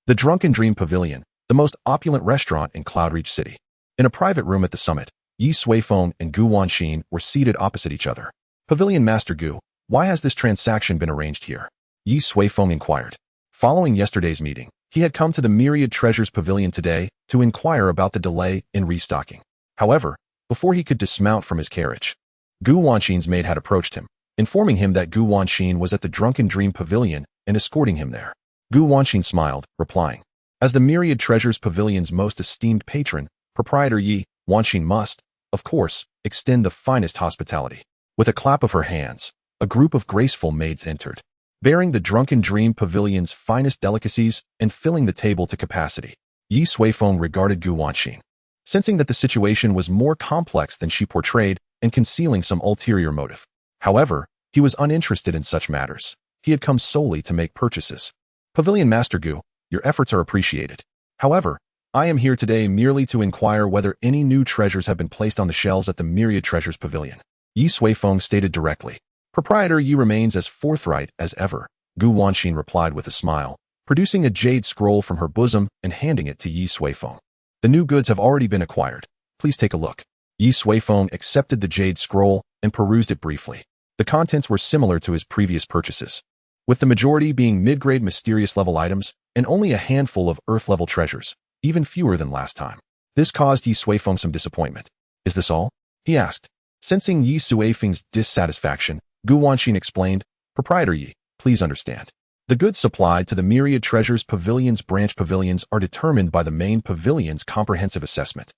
The Drunken Dream Pavilion, the most opulent restaurant in Cloudreach City. In a private room at the summit, Ye Suifeng and Gu Wanxin were seated opposite each other. Pavilion Master Gu, why has this transaction been arranged here? Ye Suifeng inquired. Following yesterday's meeting, he had come to the Myriad Treasures Pavilion today to inquire about the delay in restocking. However, before he could dismount from his carriage, Gu Wanxin's maid had approached him, informing him that Gu Wanxin was at the Drunken Dream Pavilion and escorting him there. Gu Wanxin smiled, replying, as the Myriad Treasures Pavilion's most esteemed patron, proprietor Ye Wanxin must, of course, extend the finest hospitality. With a clap of her hands, a group of graceful maids entered, bearing the Drunken Dream Pavilion's finest delicacies and filling the table to capacity. Ye Suifeng regarded Gu Wanxin, sensing that the situation was more complex than she portrayed and concealing some ulterior motive. However, he was uninterested in such matters. He had come solely to make purchases. Pavilion Master Gu, your efforts are appreciated. However, I am here today merely to inquire whether any new treasures have been placed on the shelves at the Myriad Treasures Pavilion. Ye Suifeng stated directly. Proprietor Yi remains as forthright as ever, Gu Wanxin replied with a smile, producing a jade scroll from her bosom and handing it to Ye Suifeng. The new goods have already been acquired. Please take a look. Ye Suifeng accepted the jade scroll and perused it briefly. The contents were similar to his previous purchases, with the majority being mid-grade mysterious level items and only a handful of earth-level treasures, even fewer than last time. This caused Ye Suifeng some disappointment. Is this all? He asked. Sensing Ye Suifeng's dissatisfaction, Gu Wanxin explained, Proprietor Yi, please understand. The goods supplied to the Myriad Treasures Pavilion's branch pavilions are determined by the main pavilion's comprehensive assessment.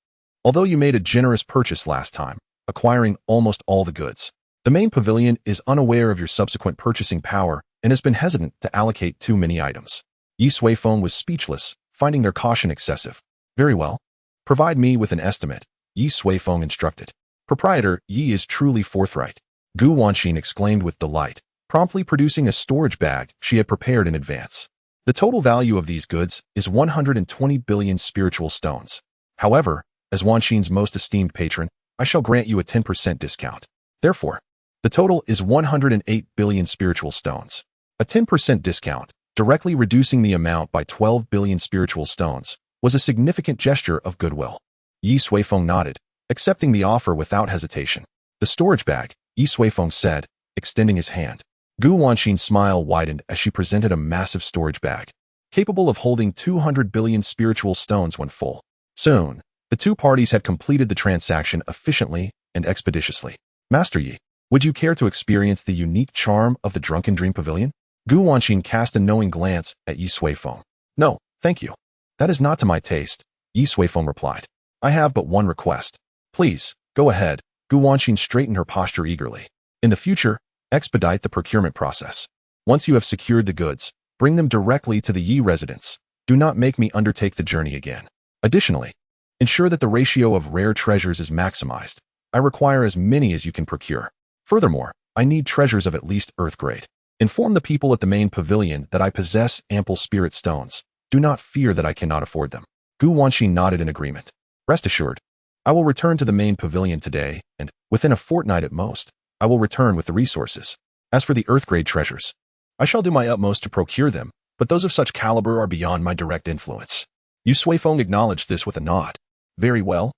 Although you made a generous purchase last time, acquiring almost all the goods, the main pavilion is unaware of your subsequent purchasing power and has been hesitant to allocate too many items. Ye Suifeng was speechless, finding their caution excessive. Very well. Provide me with an estimate, Ye Suifeng instructed. Proprietor Yi is truly forthright, Gu Wanxin exclaimed with delight, promptly producing a storage bag she had prepared in advance. The total value of these goods is 120 billion spiritual stones. However, as Wanxin's most esteemed patron, I shall grant you a 10% discount. Therefore, the total is 108 billion spiritual stones. A 10% discount, directly reducing the amount by 12 billion spiritual stones, was a significant gesture of goodwill. Ye Suifeng nodded, accepting the offer without hesitation. The storage bag, Ye Suifeng said, extending his hand. Gu Wanxin's smile widened as she presented a massive storage bag, capable of holding 200 billion spiritual stones when full. Soon, the two parties had completed the transaction efficiently and expeditiously. Master Yi, would you care to experience the unique charm of the Drunken Dream Pavilion? Gu Wanxin cast a knowing glance at Ye Suifeng. No, thank you. That is not to my taste, Ye Suifeng replied. I have but one request. Please, go ahead. Gu Wanxin straightened her posture eagerly. In the future, expedite the procurement process. Once you have secured the goods, bring them directly to the Yi residence. Do not make me undertake the journey again. Additionally, ensure that the ratio of rare treasures is maximized. I require as many as you can procure. Furthermore, I need treasures of at least earth grade. Inform the people at the main pavilion that I possess ample spirit stones, Do not fear that I cannot afford them. Gu Wanxin nodded in agreement. Rest assured, I will return to the main pavilion today, and, within a fortnight at most, I will return with the resources. As for the Earth-grade treasures, I shall do my utmost to procure them, but those of such caliber are beyond my direct influence. Ye Suifeng acknowledged this with a nod. Very well.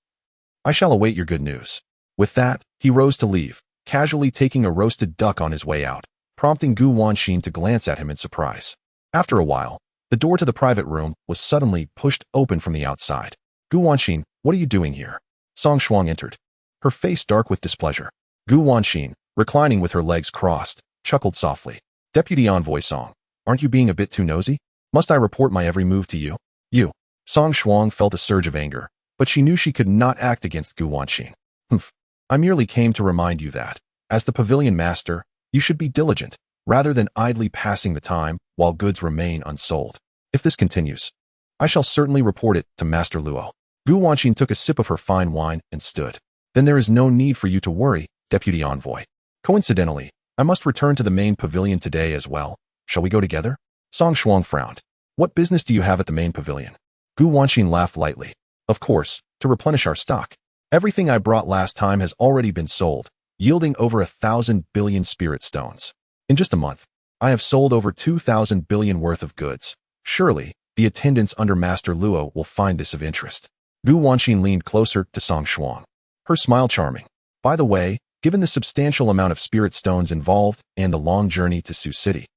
I shall await your good news. With that, he rose to leave, casually taking a roasted duck on his way out, prompting Gu Wanxin to glance at him in surprise. After a while, the door to the private room was suddenly pushed open from the outside. Gu Wanxin, what are you doing here? Song Shuang entered, her face dark with displeasure. Gu Wanxin, reclining with her legs crossed, chuckled softly. Deputy Envoy Song, aren't you being a bit too nosy? Must I report my every move to you? You. Song Shuang felt a surge of anger, but she knew she could not act against Gu Wanxin. Humph. I merely came to remind you that, as the pavilion master, you should be diligent, rather than idly passing the time while goods remain unsold. If this continues, I shall certainly report it to Master Luo. Gu Wanxin took a sip of her fine wine and stood. Then there is no need for you to worry, Deputy Envoy. Coincidentally, I must return to the main pavilion today as well. Shall we go together? Song Shuang frowned. What business do you have at the main pavilion? Gu Wanxin laughed lightly. Of course, to replenish our stock. Everything I brought last time has already been sold, yielding over 1,000 billion spirit stones. In just a month, I have sold over 2,000 billion worth of goods. Surely, the attendants under Master Luo will find this of interest. Gu Wanxin leaned closer to Song Shuang. Her smile charming. By the way, given the substantial amount of spirit stones involved and the long journey to Sioux City,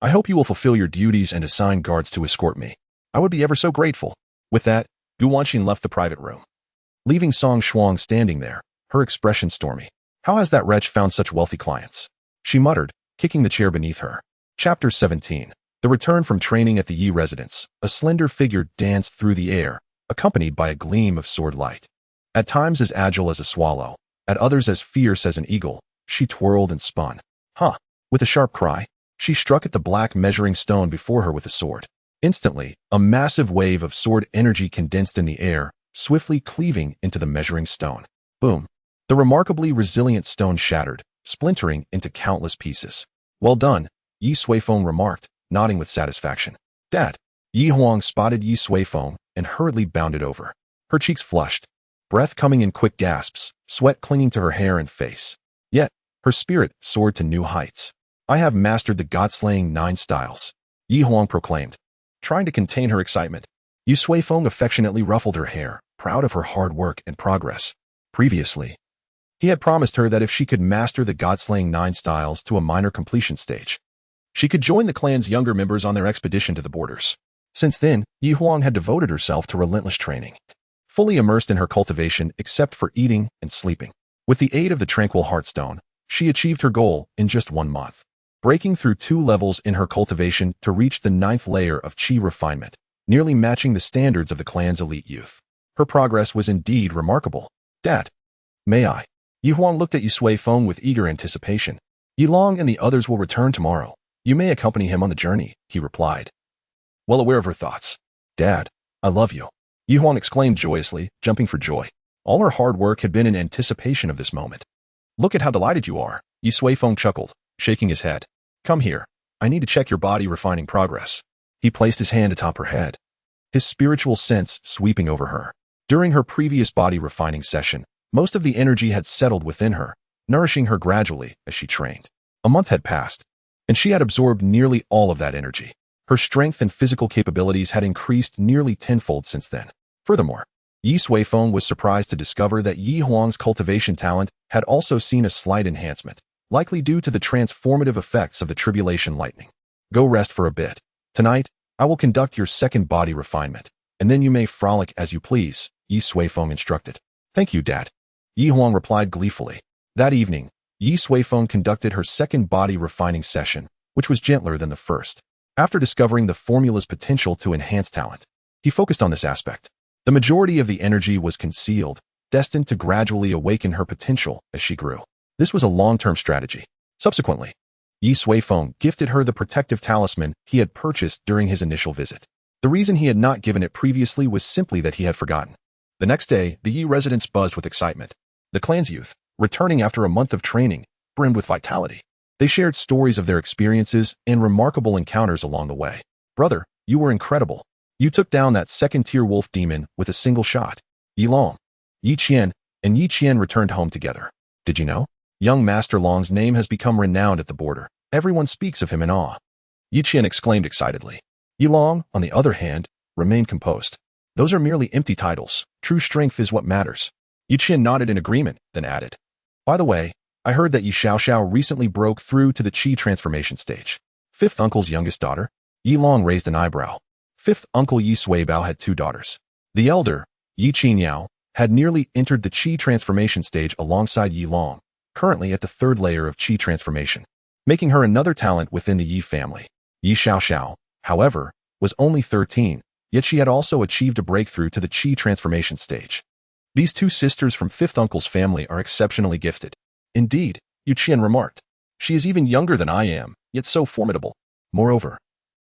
I hope you will fulfill your duties and assign guards to escort me. I would be ever so grateful. With that, Gu Wanxin left the private room, leaving Song Shuang standing there, her expression stormy. How has that wretch found such wealthy clients? She muttered, kicking the chair beneath her. Chapter 17. The return from training at the Yi residence. A slender figure danced through the air, accompanied by a gleam of sword light. At times as agile as a swallow, at others as fierce as an eagle, she twirled and spun. Huh! With a sharp cry, she struck at the black measuring stone before her with a sword. Instantly, a massive wave of sword energy condensed in the air, swiftly cleaving into the measuring stone. Boom! The remarkably resilient stone shattered, splintering into countless pieces. Well done, Ye Suifeng remarked, nodding with satisfaction. Dad! Yi Huang spotted Ye Suifeng and hurriedly bounded over. Her cheeks flushed, breath coming in quick gasps, sweat clinging to her hair and face. Yet, her spirit soared to new heights. I have mastered the god-slaying 9 styles, Yi Huang proclaimed. Trying to contain her excitement, Ye Suifeng affectionately ruffled her hair, proud of her hard work and progress. Previously, he had promised her that if she could master the god-slaying 9 styles to a minor completion stage, she could join the clan's younger members on their expedition to the borders. Since then, Yi Huang had devoted herself to relentless training, fully immersed in her cultivation except for eating and sleeping. With the aid of the Tranquil Heartstone, she achieved her goal in just 1 month, breaking through 2 levels in her cultivation to reach the 9th layer of Qi refinement, nearly matching the standards of the clan's elite youth. Her progress was indeed remarkable. Dad, may I? Yi Huang looked at Ye Suifeng with eager anticipation. Yi Long and the others will return tomorrow. You may accompany him on the journey, he replied, well aware of her thoughts. Dad, I love you. Yi Huang exclaimed joyously, jumping for joy. All her hard work had been in anticipation of this moment. Look at how delighted you are, Ye Suifeng chuckled, shaking his head. Come here. I need to check your body refining progress. He placed his hand atop her head, his spiritual sense sweeping over her. During her previous body refining session, most of the energy had settled within her, nourishing her gradually as she trained. A month had passed, and she had absorbed nearly all of that energy. Her strength and physical capabilities had increased nearly tenfold since then. Furthermore, Ye Suifeng was surprised to discover that Yi Huang's cultivation talent had also seen a slight enhancement, likely due to the transformative effects of the Tribulation lightning. Go rest for a bit. Tonight, I will conduct your second body refinement, and then you may frolic as you please, Ye Suifeng instructed. Thank you, Dad. Yi Huang replied gleefully. That evening, Ye Suifeng conducted her second body refining session, which was gentler than the first. After discovering the formula's potential to enhance talent, he focused on this aspect. The majority of the energy was concealed, destined to gradually awaken her potential as she grew. This was a long-term strategy. Subsequently, Ye Suifeng gifted her the protective talisman he had purchased during his initial visit. The reason he had not given it previously was simply that he had forgotten. The next day, the Yi residents buzzed with excitement. The clan's youth, returning after a month of training, brimmed with vitality. They shared stories of their experiences and remarkable encounters along the way. Brother, you were incredible. You took down that second-tier wolf demon with a single shot. Yi Long, Yi Qian, and Yi Qian returned home together. Did you know? Young Master Long's name has become renowned at the border. Everyone speaks of him in awe. Yi Qian exclaimed excitedly. Yi Long, on the other hand, remained composed. Those are merely empty titles. True strength is what matters. Yi Qian nodded in agreement, then added. By the way, I heard that Yi Xiaoxiao recently broke through to the Qi transformation stage. Fifth uncle's youngest daughter? Yi Long raised an eyebrow. Fifth uncle Ye Suifeng had 2 daughters. The elder, Yi Qiniao, had nearly entered the Qi transformation stage alongside Yi Long, currently at the 3rd layer of Qi transformation, making her another talent within the Yi family. Yi Xiaoxiao, however, was only 13, yet she had also achieved a breakthrough to the Qi transformation stage. These 2 sisters from fifth uncle's family are exceptionally gifted. Indeed, Yu Qian remarked. She is even younger than I am, yet so formidable. Moreover,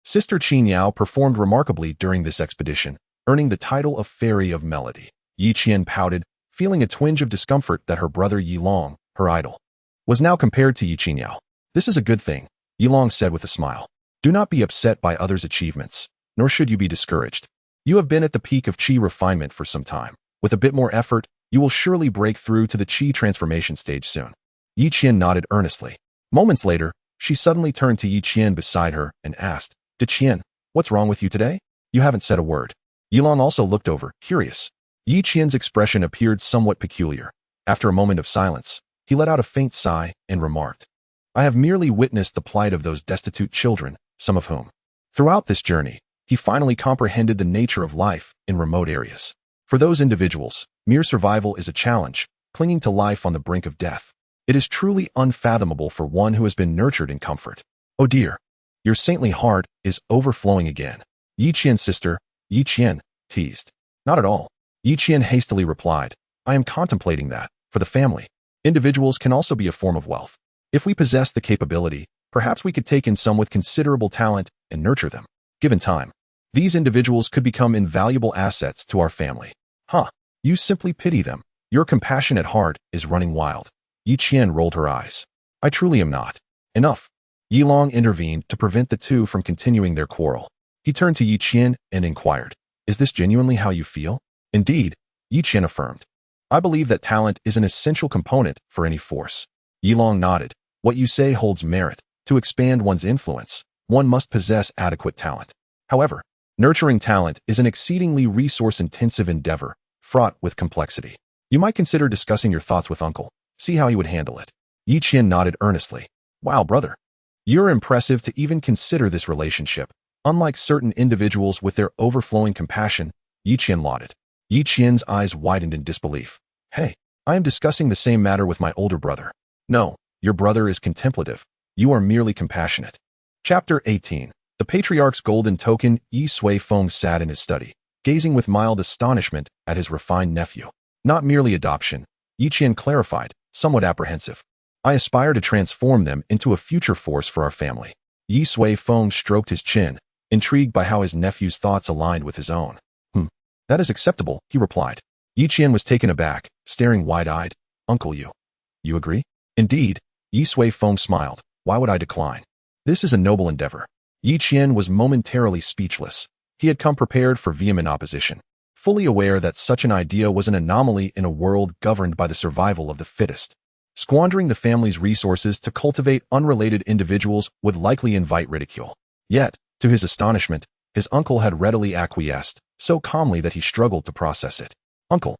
Sister Qin Yao performed remarkably during this expedition, earning the title of Fairy of Melody. Yi Qian pouted, feeling a twinge of discomfort that her brother Yi Long, her idol, was now compared to Yi Qiniao. This is a good thing, Yi Long said with a smile. Do not be upset by others' achievements, nor should you be discouraged. You have been at the peak of Qi refinement for some time. With a bit more effort, you will surely break through to the Qi transformation stage soon. Yi Qian nodded earnestly. Moments later, she suddenly turned to Yi Qian beside her and asked, Qian, what's wrong with you today? You haven't said a word. Yi Long also looked over, curious. Yi Qian's expression appeared somewhat peculiar. After a moment of silence, he let out a faint sigh and remarked, I have merely witnessed the plight of those destitute children, some of whom. Throughout this journey, he finally comprehended the nature of life in remote areas. For those individuals, mere survival is a challenge, clinging to life on the brink of death. It is truly unfathomable for one who has been nurtured in comfort. Oh dear. Your saintly heart is overflowing again. Yi Qian's sister, Yi Qian, teased. Not at all. Yi Qian hastily replied. I am contemplating that, for the family. Individuals can also be a form of wealth. If we possess the capability, perhaps we could take in some with considerable talent and nurture them. Given time, these individuals could become invaluable assets to our family. Huh. You simply pity them. Your compassionate heart is running wild. Yi Qian rolled her eyes. I truly am not. Enough. Yi Long intervened to prevent the 2 from continuing their quarrel. He turned to Yi Qian and inquired, Is this genuinely how you feel? Indeed, Yi Qian affirmed. I believe that talent is an essential component for any force. Yi Long nodded. What you say holds merit. To expand one's influence, one must possess adequate talent. However, nurturing talent is an exceedingly resource-intensive endeavor, fraught with complexity. You might consider discussing your thoughts with Uncle. See how he would handle it. Yi Qian nodded earnestly. Wow, brother. You're impressive to even consider this relationship. Unlike certain individuals with their overflowing compassion, Yi Qian lauded. Yi Qian's eyes widened in disbelief. Hey, I am discussing the same matter with my older brother. No, your brother is contemplative. You are merely compassionate. Chapter 18. The Patriarch's Golden Token. Ye Suifeng sat in his study, gazing with mild astonishment at his refined nephew. Not merely adoption, Yi Qian clarified, somewhat apprehensive. I aspire to transform them into a future force for our family. Ye Suifeng stroked his chin, intrigued by how his nephew's thoughts aligned with his own. That is acceptable, he replied. Yi Qian was taken aback, staring wide-eyed. Uncle, you agree? Indeed, Ye Suifeng smiled. Why would I decline? This is a noble endeavor. Yi Qian was momentarily speechless. He had come prepared for vehement opposition, fully aware that such an idea was an anomaly in a world governed by the survival of the fittest. Squandering the family's resources to cultivate unrelated individuals would likely invite ridicule. Yet, to his astonishment, his uncle had readily acquiesced, so calmly that he struggled to process it. Uncle,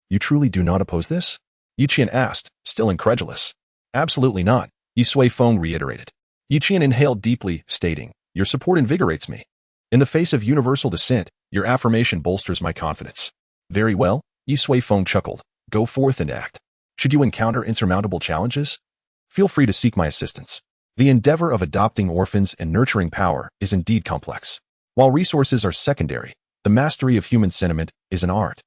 you truly do not oppose this? Yi Qian asked, still incredulous. Absolutely not, Ye Suifeng reiterated. Yi Qian inhaled deeply, stating, Your support invigorates me. In the face of universal dissent, your affirmation bolsters my confidence. Very well, Ye Suifeng chuckled. Go forth and act. Should you encounter insurmountable challenges, feel free to seek my assistance. The endeavor of adopting orphans and nurturing power is indeed complex. While resources are secondary, the mastery of human sentiment is an art.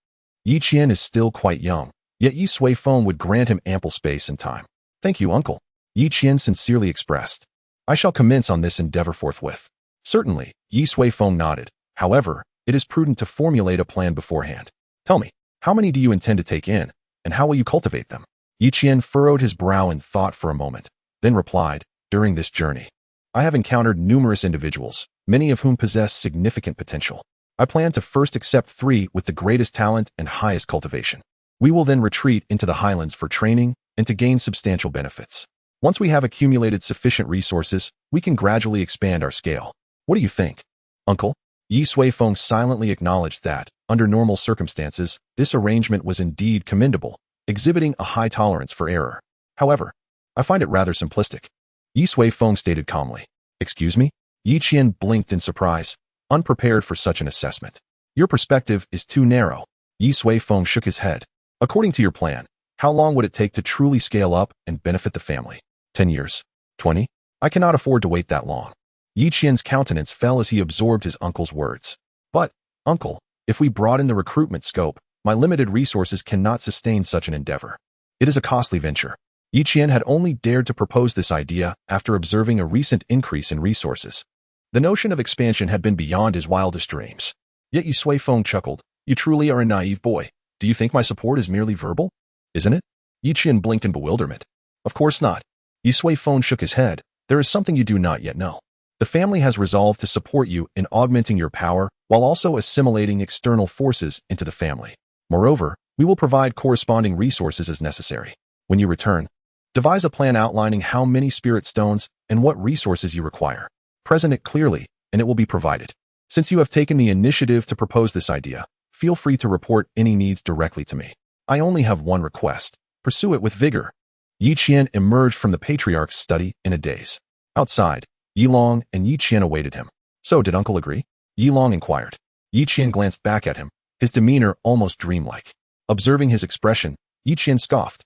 Yi Qian is still quite young, yet Ye Suifeng would grant him ample space and time. Thank you, uncle, Yi Qian sincerely expressed. I shall commence on this endeavor forthwith. Certainly, Ye Suifeng nodded. However, it is prudent to formulate a plan beforehand. Tell me, how many do you intend to take in, and how will you cultivate them? Yi Qian furrowed his brow in thought for a moment, then replied, During this journey, I have encountered numerous individuals, many of whom possess significant potential. I plan to first accept 3 with the greatest talent and highest cultivation. We will then retreat into the highlands for training and to gain substantial benefits. Once we have accumulated sufficient resources, we can gradually expand our scale. What do you think, Uncle? Ye Suifeng silently acknowledged that, under normal circumstances, this arrangement was indeed commendable, exhibiting a high tolerance for error. However, I find it rather simplistic. Ye Suifeng stated calmly. Excuse me? Yi Qian blinked in surprise, unprepared for such an assessment. Your perspective is too narrow. Ye Suifeng shook his head. According to your plan, how long would it take to truly scale up and benefit the family? 10 years? 20? I cannot afford to wait that long. Yi Qian's countenance fell as he absorbed his uncle's words. But, uncle, if we broaden the recruitment scope, my limited resources cannot sustain such an endeavor. It is a costly venture. Yi Qian had only dared to propose this idea after observing a recent increase in resources. The notion of expansion had been beyond his wildest dreams. Yet Ye Suifeng chuckled. You truly are a naive boy. Do you think my support is merely verbal? Isn't it? Yi Qian blinked in bewilderment. Of course not. Ye Suifeng shook his head. There is something you do not yet know. The family has resolved to support you in augmenting your power while also assimilating external forces into the family. Moreover, we will provide corresponding resources as necessary. When you return, devise a plan outlining how many spirit stones and what resources you require. Present it clearly, and it will be provided. Since you have taken the initiative to propose this idea, feel free to report any needs directly to me. I only have one request. Pursue it with vigor. Yi Qian emerged from the patriarch's study in a daze. Outside, Yi Long and Yi Qian awaited him. So did uncle agree? Yi Long inquired. Yi Qian glanced back at him, his demeanor almost dreamlike. Observing his expression, Yi Qian scoffed.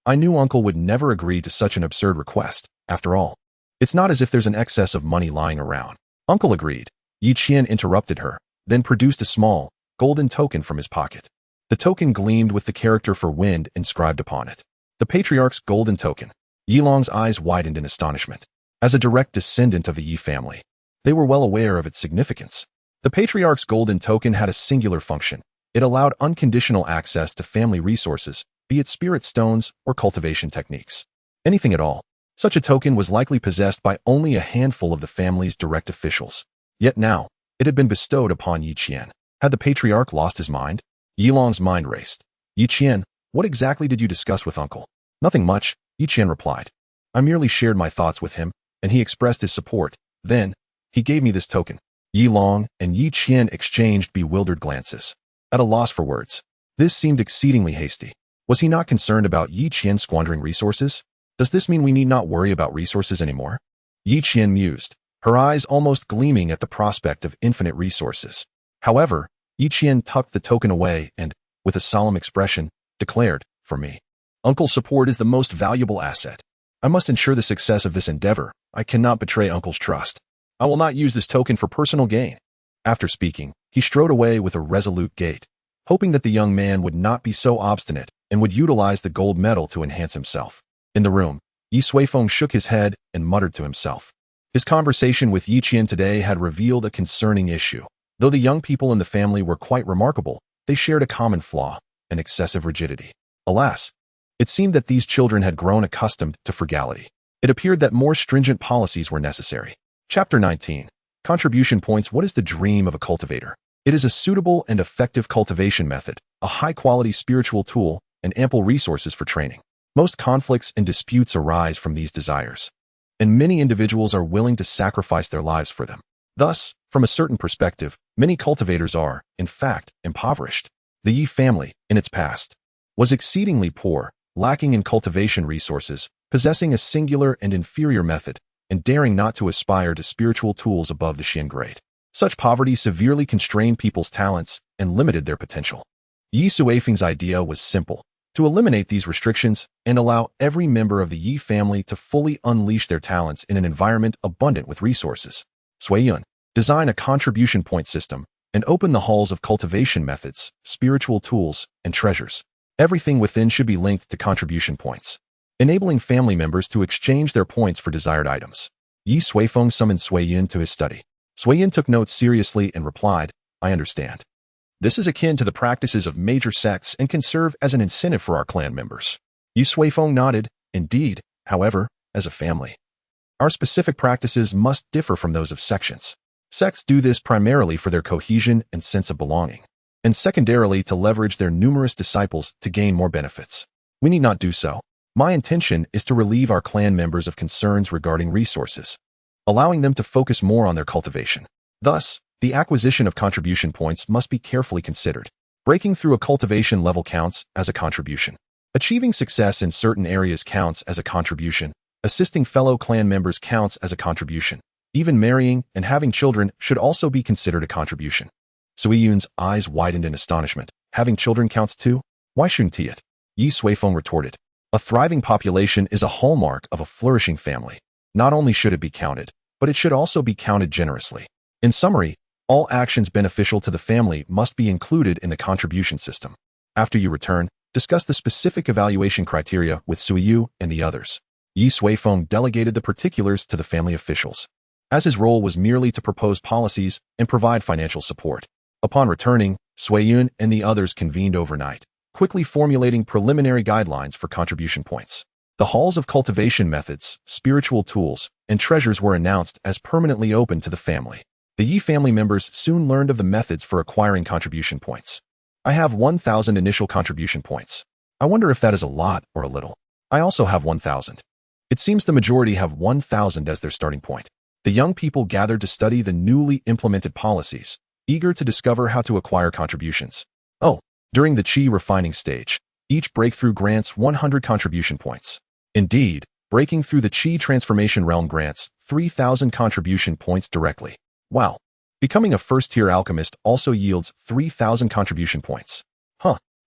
I knew uncle would never agree to such an absurd request. After all, it's not as if there's an excess of money lying around. Uncle agreed. Yi Qian interrupted her, then produced a small, golden token from his pocket. The token gleamed with the character for wind inscribed upon it. The patriarch's golden token. Yi Long's eyes widened in astonishment. As a direct descendant of the Yi family, they were well aware of its significance. The patriarch's golden token had a singular function. It allowed unconditional access to family resources, be it spirit stones or cultivation techniques. Anything at all. Such a token was likely possessed by only a handful of the family's direct officials. Yet now, it had been bestowed upon Yi Qian. Had the patriarch lost his mind? Yi Long's mind raced. Yi Qian, what exactly did you discuss with uncle? Nothing much, Yi Qian replied. I merely shared my thoughts with him, and he expressed his support. Then, he gave me this token. Yi Long and Yi Qian exchanged bewildered glances. At a loss for words. This seemed exceedingly hasty. Was he not concerned about Yi Qian squandering resources? Does this mean we need not worry about resources anymore? Yi Qian mused, her eyes almost gleaming at the prospect of infinite resources. However, Yi Qian tucked the token away and, with a solemn expression, declared, for me, uncle's support is the most valuable asset. I must ensure the success of this endeavor. I cannot betray uncle's trust. I will not use this token for personal gain. After speaking, he strode away with a resolute gait, hoping that the young man would not be so obstinate and would utilize the gold medal to enhance himself. In the room, Ye Suifeng shook his head and muttered to himself. His conversation with Yi Qian today had revealed a concerning issue. Though the young people in the family were quite remarkable, they shared a common flaw, an excessive rigidity. Alas, it seemed that these children had grown accustomed to frugality. It appeared that more stringent policies were necessary. Chapter 19. Contribution points. What is the dream of a cultivator? It is a suitable and effective cultivation method, a high-quality spiritual tool, and ample resources for training. Most conflicts and disputes arise from these desires, and many individuals are willing to sacrifice their lives for them. Thus, from a certain perspective, many cultivators are, in fact, impoverished. The Yi family, in its past, was exceedingly poor, lacking in cultivation resources, possessing a singular and inferior method, and daring not to aspire to spiritual tools above the Xian grade. Such poverty severely constrained people's talents and limited their potential. Ye Suifeng's idea was simple: to eliminate these restrictions and allow every member of the Yi family to fully unleash their talents in an environment abundant with resources. Suiyun, design a contribution point system and open the halls of cultivation methods, spiritual tools, and treasures. Everything within should be linked to contribution points, enabling family members to exchange their points for desired items. Ye Suifeng summoned Suiyun to his study. Suiyun took notes seriously and replied, I understand. This is akin to the practices of major sects and can serve as an incentive for our clan members. Ye Suifeng nodded. Indeed, however, as a family, our specific practices must differ from those of sections. Sects do this primarily for their cohesion and sense of belonging, and secondarily to leverage their numerous disciples to gain more benefits. We need not do so. My intention is to relieve our clan members of concerns regarding resources, allowing them to focus more on their cultivation. Thus, the acquisition of contribution points must be carefully considered. Breaking through a cultivation level counts as a contribution. Achieving success in certain areas counts as a contribution. Assisting fellow clan members counts as a contribution. Even marrying and having children should also be considered a contribution. Suiyun's eyes widened in astonishment. Having children counts too? Why shouldn't it? Ye Suifeng retorted. A thriving population is a hallmark of a flourishing family. Not only should it be counted, but it should also be counted generously. In summary, all actions beneficial to the family must be included in the contribution system. After you return, discuss the specific evaluation criteria with Suiyu and the others. Ye Suifeng delegated the particulars to the family officials, as his role was merely to propose policies and provide financial support. Upon returning, Suiyun and the others convened overnight, quickly formulating preliminary guidelines for contribution points. The halls of cultivation methods, spiritual tools, and treasures were announced as permanently open to the family. The Ye family members soon learned of the methods for acquiring contribution points. I have 1,000 initial contribution points. I wonder if that is a lot or a little. I also have 1,000. It seems the majority have 1,000 as their starting point. The young people gathered to study the newly implemented policies, eager to discover how to acquire contributions. Oh, during the Qi refining stage, each breakthrough grants 100 contribution points. Indeed, breaking through the Qi transformation realm grants 3,000 contribution points directly. Wow. Becoming a first-tier alchemist also yields 3,000 contribution points.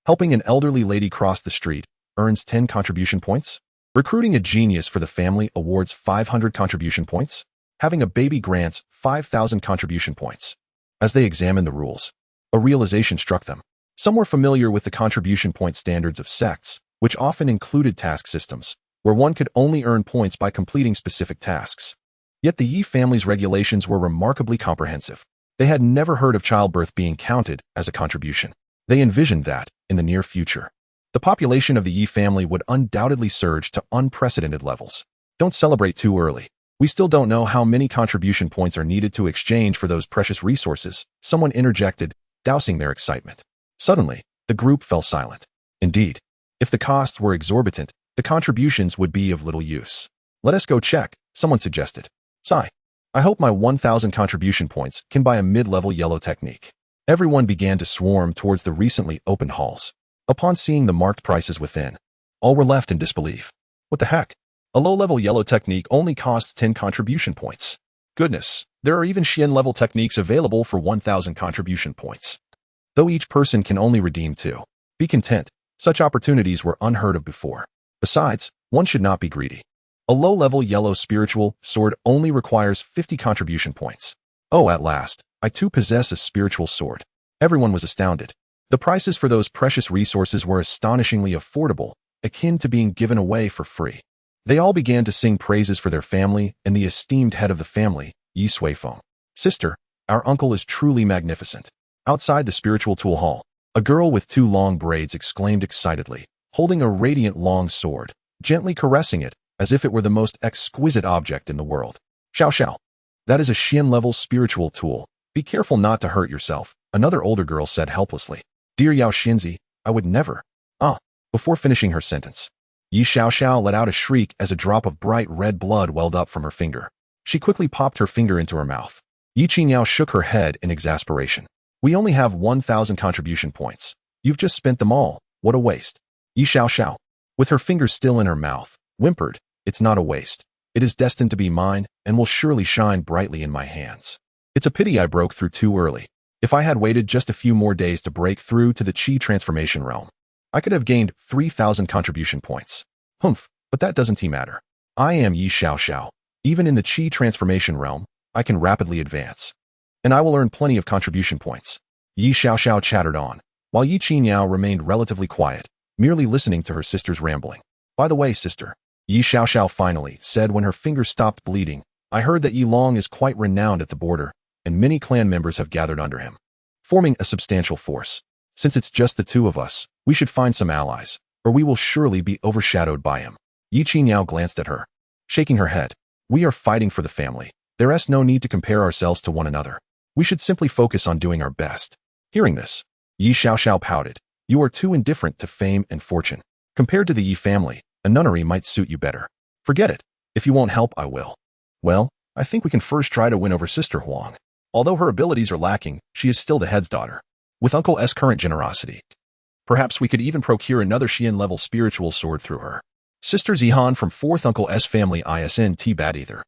Helping an elderly lady cross the street earns 10 contribution points. Recruiting a genius for the family awards 500 contribution points. Having a baby grants 5,000 contribution points. As they examined the rules, a realization struck them. Some were familiar with the contribution point standards of sects, which often included task systems, where one could only earn points by completing specific tasks. Yet the Ye family's regulations were remarkably comprehensive. They had never heard of childbirth being counted as a contribution. They envisioned that, in the near future, the population of the Ye family would undoubtedly surge to unprecedented levels. Don't celebrate too early. We still don't know how many contribution points are needed to exchange for those precious resources, someone interjected, dousing their excitement. Suddenly, the group fell silent. Indeed, if the costs were exorbitant, the contributions would be of little use. Let us go check, someone suggested. Sigh. I hope my 1,000 contribution points can buy a mid-level yellow technique. Everyone began to swarm towards the recently opened halls. Upon seeing the marked prices within, all were left in disbelief. What the heck? A low-level yellow technique only costs 10 contribution points. Goodness, there are even Xian-level techniques available for 1,000 contribution points. Though each person can only redeem 2. Be content, such opportunities were unheard of before. Besides, one should not be greedy. A low-level yellow spiritual sword only requires 50 contribution points. Oh, at last, I too possess a spiritual sword. Everyone was astounded. The prices for those precious resources were astonishingly affordable, akin to being given away for free. They all began to sing praises for their family and the esteemed head of the family, Ye Suifeng. Sister, our uncle is truly magnificent. Outside the spiritual tool hall, a girl with 2 long braids exclaimed excitedly, holding a radiant long sword, gently caressing it, as if it were the most exquisite object in the world. Xiao. That is a Xian-level spiritual tool. Be careful not to hurt yourself, another older girl said helplessly. Dear Yao Xinzi, I would never. Before finishing her sentence, Ye Xiao let out a shriek as a drop of bright red blood welled up from her finger. She quickly popped her finger into her mouth. Ye Qingyao shook her head in exasperation. We only have 1,000 contribution points. You've just spent them all. What a waste. Ye Xiao, with her fingers still in her mouth, whimpered, It's not a waste. It is destined to be mine and will surely shine brightly in my hands. It's a pity I broke through too early. If I had waited just a few more days to break through to the Qi transformation realm, I could have gained 3,000 contribution points. But that doesn't matter. I am Ye Xiao. Even in the Qi transformation realm, I can rapidly advance. And I will earn plenty of contribution points. Ye Xiao chattered on, while Ye Qingyao remained relatively quiet, merely listening to her sister's rambling. By the way, sister, Ye Xiao finally said when her finger stopped bleeding, I heard that Ye Long is quite renowned at the border, and many clan members have gathered under him, forming a substantial force. Since it's just the 2 of us, we should find some allies, or we will surely be overshadowed by him. Ye Qingyao glanced at her, shaking her head. We are fighting for the family. There's no need to compare ourselves to one another. We should simply focus on doing our best. Hearing this, Ye Suifeng pouted. You are too indifferent to fame and fortune. Compared to the Ye family, a nunnery might suit you better. Forget it. If you won't help, I will. Well, I think we can first try to win over Sister Huang. Although her abilities are lacking, she is still the head's daughter. With Uncle's current generosity, perhaps we could even procure another Xian-level spiritual sword through her. Sister Zihan from 4th Uncle's family isn't bad either.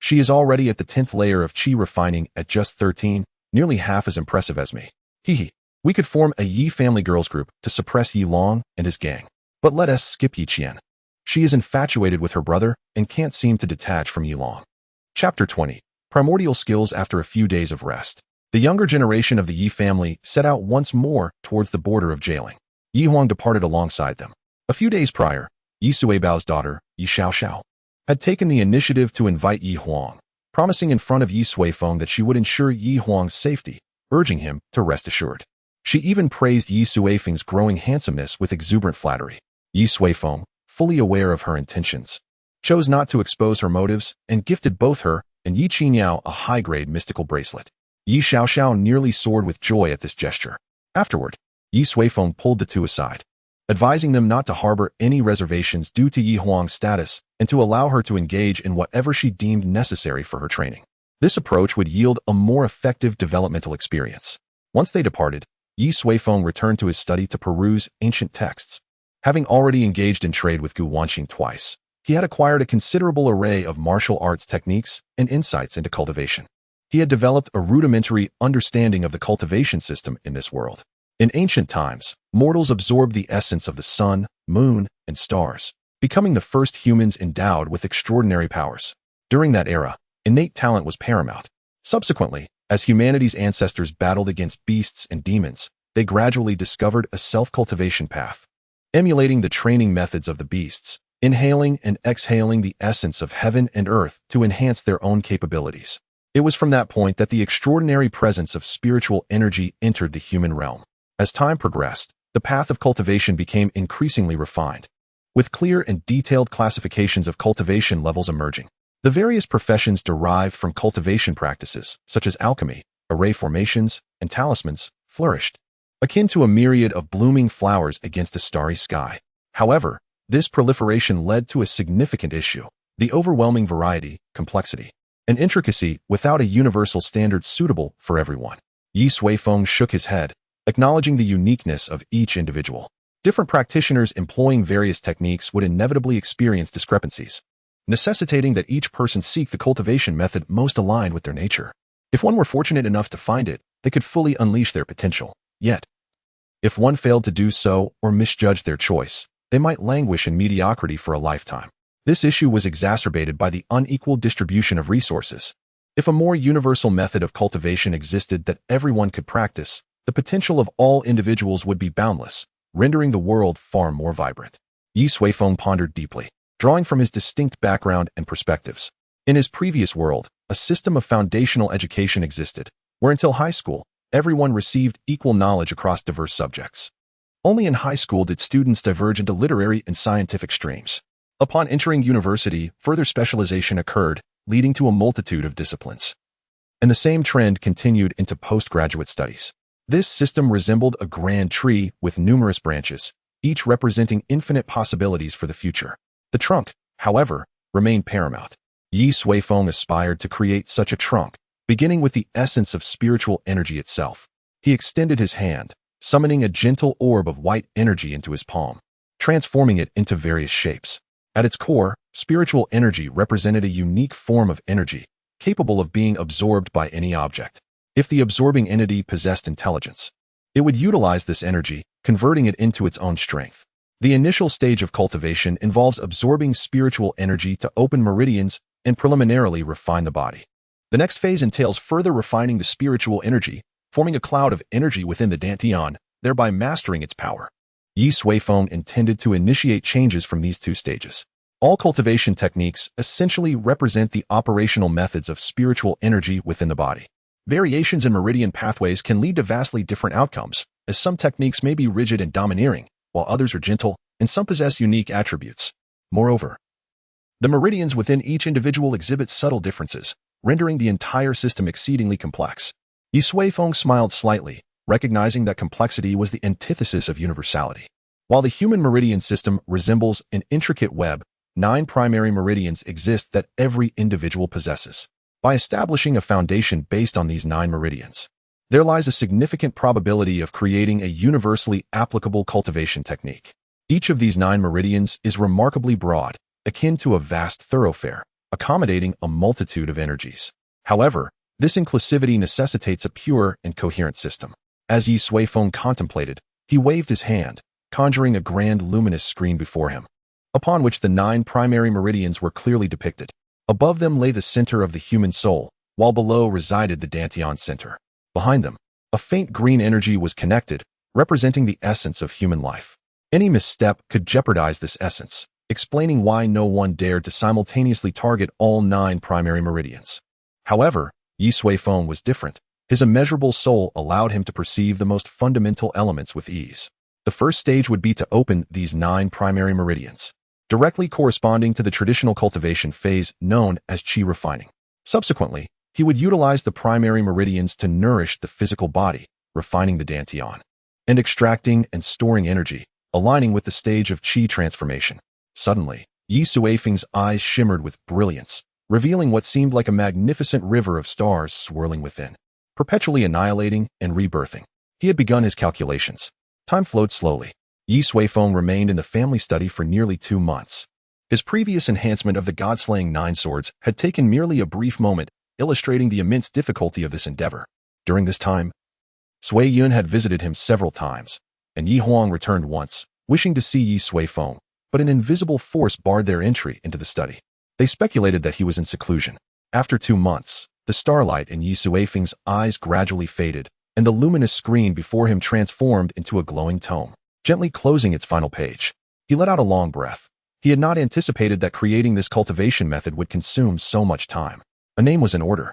She is already at the 10th layer of Qi refining at just 13, nearly half as impressive as me. Hehe. We could form a Yi family girls group to suppress Yi Long and his gang. But let us skip Yi Qian. She is infatuated with her brother and can't seem to detach from Yi Long. Chapter 20. Primordial skills after a few days of rest. The younger generation of the Yi family set out once more towards the border of jailing. Yi Huang departed alongside them. A few days prior, Ye Suifeng's daughter, Ye Suifeng, had taken the initiative to invite Ye Huang, promising in front of Ye Suifeng that she would ensure Ye Huang's safety, urging him to rest assured. She even praised Ye Suifeng's growing handsomeness with exuberant flattery. Ye Suifeng, fully aware of her intentions, chose not to expose her motives and gifted both her and Yi Qinyao a high-grade mystical bracelet. Ye Suifeng nearly soared with joy at this gesture. Afterward, Ye Suifeng pulled the two aside, advising them not to harbor any reservations due to Yi Huang's status and to allow her to engage in whatever she deemed necessary for her training. This approach would yield a more effective developmental experience. Once they departed, Ye Suifeng returned to his study to peruse ancient texts. Having already engaged in trade with Gu Wanxing twice, he had acquired a considerable array of martial arts techniques and insights into cultivation. He had developed a rudimentary understanding of the cultivation system in this world. In ancient times, mortals absorbed the essence of the sun, moon, and stars, becoming the first humans endowed with extraordinary powers. During that era, innate talent was paramount. Subsequently, as humanity's ancestors battled against beasts and demons, they gradually discovered a self-cultivation path, emulating the training methods of the beasts, inhaling and exhaling the essence of heaven and earth to enhance their own capabilities. It was from that point that the extraordinary presence of spiritual energy entered the human realm. As time progressed, the path of cultivation became increasingly refined, with clear and detailed classifications of cultivation levels emerging. The various professions derived from cultivation practices, such as alchemy, array formations, and talismans, flourished, akin to a myriad of blooming flowers against a starry sky. However, this proliferation led to a significant issue: the overwhelming variety, complexity, and intricacy without a universal standard suitable for everyone. Ye Suifeng shook his head, acknowledging the uniqueness of each individual. Different practitioners employing various techniques would inevitably experience discrepancies, necessitating that each person seek the cultivation method most aligned with their nature. If one were fortunate enough to find it, they could fully unleash their potential. Yet, if one failed to do so or misjudged their choice, they might languish in mediocrity for a lifetime. This issue was exacerbated by the unequal distribution of resources. If a more universal method of cultivation existed that everyone could practice, the potential of all individuals would be boundless, rendering the world far more vibrant. Ye Suifeng pondered deeply, drawing from his distinct background and perspectives. In his previous world, a system of foundational education existed, where until high school, everyone received equal knowledge across diverse subjects. Only in high school did students diverge into literary and scientific streams. Upon entering university, further specialization occurred, leading to a multitude of disciplines. And the same trend continued into postgraduate studies. This system resembled a grand tree with numerous branches, each representing infinite possibilities for the future. The trunk, however, remained paramount. Ye Suifeng aspired to create such a trunk, beginning with the essence of spiritual energy itself. He extended his hand, summoning a gentle orb of white energy into his palm, transforming it into various shapes. At its core, spiritual energy represented a unique form of energy, capable of being absorbed by any object. If the absorbing entity possessed intelligence, it would utilize this energy, converting it into its own strength. The initial stage of cultivation involves absorbing spiritual energy to open meridians and preliminarily refine the body. The next phase entails further refining the spiritual energy, forming a cloud of energy within the dantian, thereby mastering its power. Ye Suifeng intended to initiate changes from these two stages. All cultivation techniques essentially represent the operational methods of spiritual energy within the body. Variations in meridian pathways can lead to vastly different outcomes, as some techniques may be rigid and domineering, while others are gentle, and some possess unique attributes. Moreover, the meridians within each individual exhibit subtle differences, rendering the entire system exceedingly complex. Ye Suifeng smiled slightly, recognizing that complexity was the antithesis of universality. While the human meridian system resembles an intricate web, 9 primary meridians exist that every individual possesses. By establishing a foundation based on these 9 meridians, there lies a significant probability of creating a universally applicable cultivation technique. Each of these 9 meridians is remarkably broad, akin to a vast thoroughfare, accommodating a multitude of energies. However, this inclusivity necessitates a pure and coherent system. As Ye Suifeng contemplated, he waved his hand, conjuring a grand luminous screen before him, upon which the 9 primary meridians were clearly depicted. Above them lay the center of the human soul, while below resided the Dantian center. Behind them, a faint green energy was connected, representing the essence of human life. Any misstep could jeopardize this essence, explaining why no one dared to simultaneously target all 9 primary meridians. However, Ye Suifeng was different. His immeasurable soul allowed him to perceive the most fundamental elements with ease. The first stage would be to open these 9 primary meridians, directly corresponding to the traditional cultivation phase known as qi refining. Subsequently, he would utilize the primary meridians to nourish the physical body, refining the Dantian, and extracting and storing energy, aligning with the stage of qi transformation. Suddenly, Ye Suifeng's eyes shimmered with brilliance, revealing what seemed like a magnificent river of stars swirling within, perpetually annihilating and rebirthing. He had begun his calculations. Time flowed slowly. Ye Suifeng remained in the family study for nearly 2 months. His previous enhancement of the god-slaying 9 swords had taken merely a brief moment, illustrating the immense difficulty of this endeavor. During this time, Sui Yun had visited him several times, and Yi Huang returned once, wishing to see Ye Suifeng, but an invisible force barred their entry into the study. They speculated that he was in seclusion. After 2 months, the starlight in Ye Suifeng's eyes gradually faded, and the luminous screen before him transformed into a glowing tome. Gently closing its final page, he let out a long breath. He had not anticipated that creating this cultivation method would consume so much time. A name was in order.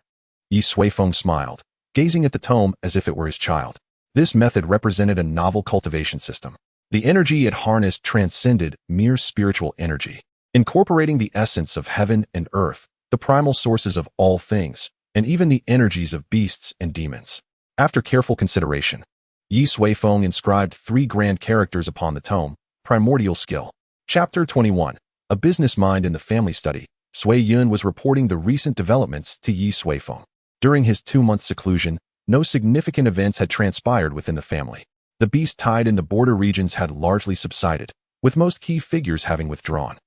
Ye Suifeng smiled, gazing at the tome as if it were his child. This method represented a novel cultivation system. The energy it harnessed transcended mere spiritual energy, incorporating the essence of heaven and earth, the primal sources of all things, and even the energies of beasts and demons. After careful consideration, Ye Suifeng inscribed 3 grand characters upon the tome: Primordial Skill. Chapter 21. A Business Mind in the Family Study. Sui Yun was reporting the recent developments to Ye Suifeng. During his 2-month seclusion, no significant events had transpired within the family. The beast tide in the border regions had largely subsided, with most key figures having withdrawn.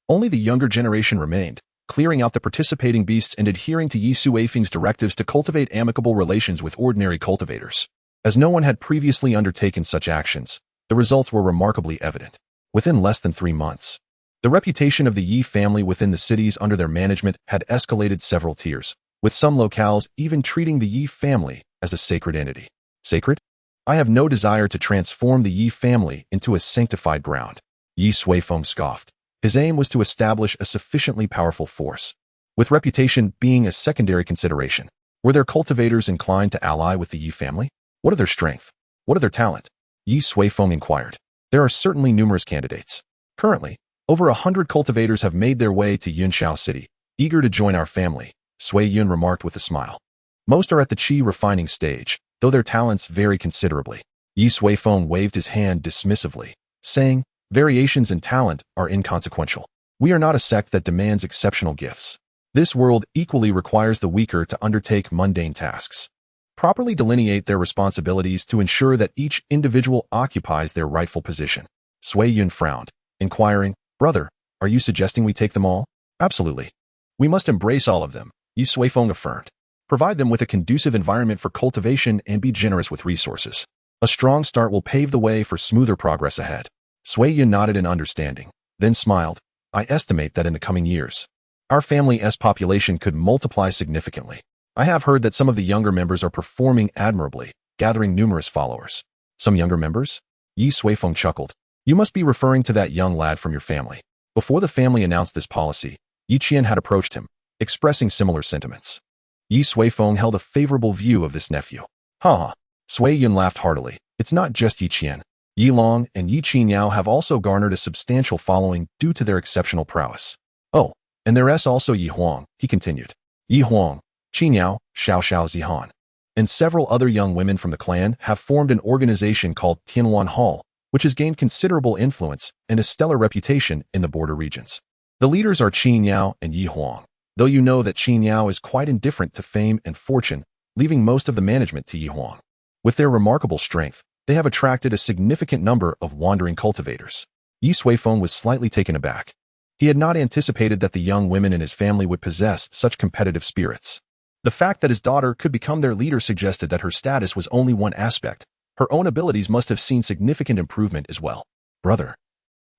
Only the younger generation remained, clearing out the participating beasts and adhering to Ye Suifeng's directives to cultivate amicable relations with ordinary cultivators. As no one had previously undertaken such actions, the results were remarkably evident. Within less than 3 months, the reputation of the Ye family within the cities under their management had escalated several tiers, with some locales even treating the Ye family as a sacred entity. Sacred? I have no desire to transform the Ye family into a sanctified ground. Ye Suifeng scoffed. His aim was to establish a sufficiently powerful force, with reputation being a secondary consideration. Were their cultivators inclined to ally with the Ye family? What are their strength? What are their talent? Ye Suifeng inquired. There are certainly numerous candidates. Currently, over 100 cultivators have made their way to Yunshao City, eager to join our family, Sui Yun remarked with a smile. Most are at the qi refining stage, though their talents vary considerably. Ye Suifeng waved his hand dismissively, saying, variations in talent are inconsequential. We are not a sect that demands exceptional gifts. This world equally requires the weaker to undertake mundane tasks. Properly delineate their responsibilities to ensure that each individual occupies their rightful position. Sui Yun frowned, inquiring, brother, are you suggesting we take them all? Absolutely. We must embrace all of them, Ye Suifeng affirmed. Provide them with a conducive environment for cultivation and be generous with resources. A strong start will pave the way for smoother progress ahead. Sui Yun nodded in understanding, then smiled. I estimate that in the coming years, our family's population could multiply significantly. I have heard that some of the younger members are performing admirably, gathering numerous followers. Some younger members? Ye Suifeng chuckled. You must be referring to that young lad from your family. Before the family announced this policy, Yi Qian had approached him, expressing similar sentiments. Ye Suifeng held a favorable view of this nephew. Ha! Sui Yun laughed heartily. It's not just Yi Qian. Yi Long and Yi Qinyao have also garnered a substantial following due to their exceptional prowess. Oh, and there is also Yi Huang, he continued. Yi Huang, Qiniao, Xiao Zihan, and several other young women from the clan have formed an organization called Tianwan Hall, which has gained considerable influence and a stellar reputation in the border regions. The leaders are Qin Yao and Yi Huang, though you know that Qin Yao is quite indifferent to fame and fortune, leaving most of the management to Yi Huang. With their remarkable strength, they have attracted a significant number of wandering cultivators. Ye Suifeng was slightly taken aback. He had not anticipated that the young women in his family would possess such competitive spirits. The fact that his daughter could become their leader suggested that her status was only one aspect. Her own abilities must have seen significant improvement as well. Brother,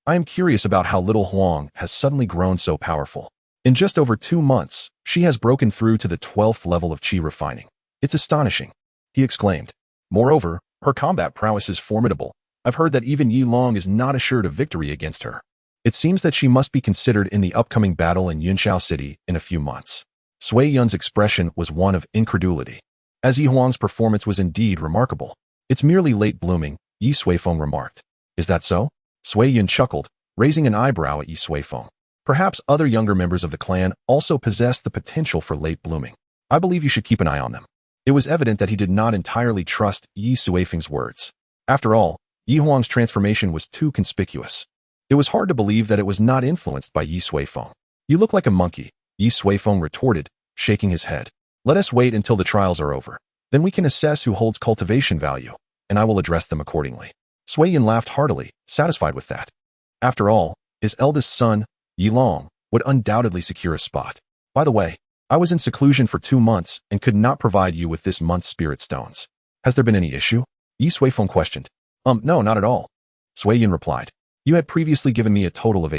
I am curious about how little Huang has suddenly grown so powerful. In just over 2 months, she has broken through to the 12th level of qi refining. It's astonishing, he exclaimed. Moreover, her combat prowess is formidable. I've heard that even Yi Long is not assured of victory against her. It seems that she must be considered in the upcoming battle in Yunxiao City in a few months. Sui Yun's expression was one of incredulity. As Yi Huang's performance was indeed remarkable. It's merely late blooming, Ye Suifeng remarked. Is that so? Sui Yun chuckled, raising an eyebrow at Ye Suifeng. Perhaps other younger members of the clan also possess the potential for late blooming. I believe you should keep an eye on them. It was evident that he did not entirely trust Ye Suifeng's words. After all, Yi Huang's transformation was too conspicuous. It was hard to believe that it was not influenced by Ye Suifeng. You look like a monkey, Ye Suifeng retorted, shaking his head. Let us wait until the trials are over. Then we can assess who holds cultivation value, and I will address them accordingly. Sui Yun laughed heartily, satisfied with that. After all, his eldest son, Yi Long, would undoubtedly secure a spot. By the way, I was in seclusion for 2 months and could not provide you with this month's spirit stones. Has there been any issue? Ye Suifeng questioned. No, not at all. Sui Yun replied. You had previously given me a total of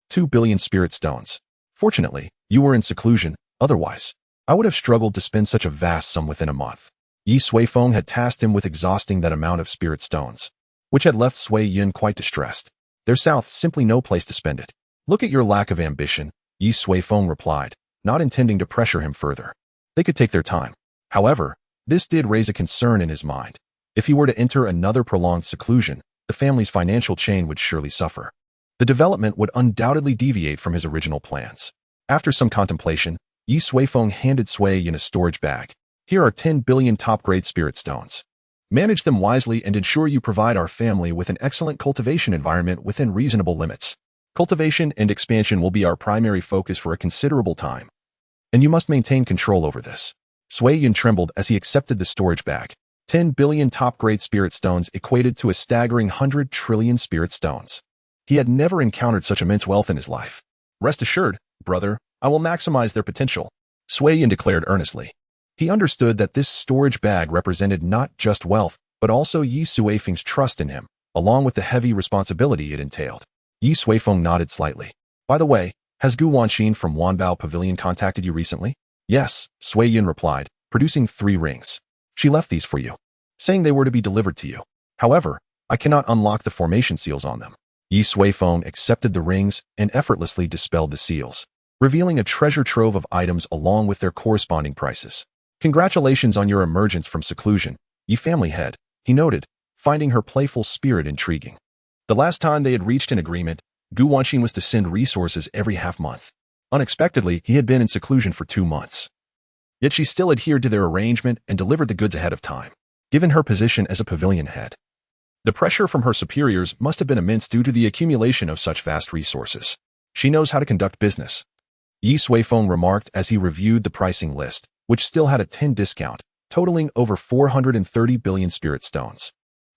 2 billion spirit stones. Fortunately, you were in seclusion, otherwise, I would have struggled to spend such a vast sum within a month. Ye Suifeng had tasked him with exhausting that amount of spirit stones, which had left Sui Yun quite distressed. There's simply no place to spend it. Look at your lack of ambition, Ye Suifeng replied, not intending to pressure him further. They could take their time. However, this did raise a concern in his mind. If he were to enter another prolonged seclusion, the family's financial chain would surely suffer. The development would undoubtedly deviate from his original plans. After some contemplation, Ye Suifeng handed Sui Yun a storage bag. Here are 10 billion top-grade spirit stones. Manage them wisely and ensure you provide our family with an excellent cultivation environment within reasonable limits. Cultivation and expansion will be our primary focus for a considerable time, and you must maintain control over this. Sui Yun trembled as he accepted the storage bag. 10 billion top-grade spirit stones equated to a staggering 100 trillion spirit stones. He had never encountered such immense wealth in his life. Rest assured, brother, I will maximize their potential, Sui Yun declared earnestly. He understood that this storage bag represented not just wealth, but also Ye Suifeng's trust in him, along with the heavy responsibility it entailed. Ye Suifeng nodded slightly. By the way, has Gu Wanxin from Wanbao Pavilion contacted you recently? Yes, Sui Yun replied, producing 3 rings. She left these for you, saying they were to be delivered to you. However, I cannot unlock the formation seals on them. Ye Suifeng accepted the rings and effortlessly dispelled the seals, revealing a treasure trove of items along with their corresponding prices. Congratulations on your emergence from seclusion, Ye family head, he noted, finding her playful spirit intriguing. The last time they had reached an agreement, Gu Wanxin was to send resources every half-month. Unexpectedly, he had been in seclusion for 2 months. Yet she still adhered to their arrangement and delivered the goods ahead of time. Given her position as a pavilion head, the pressure from her superiors must have been immense due to the accumulation of such vast resources. She knows how to conduct business, Ye Suifeng remarked as he reviewed the pricing list, which still had a 10 discount, totaling over 430 billion spirit stones.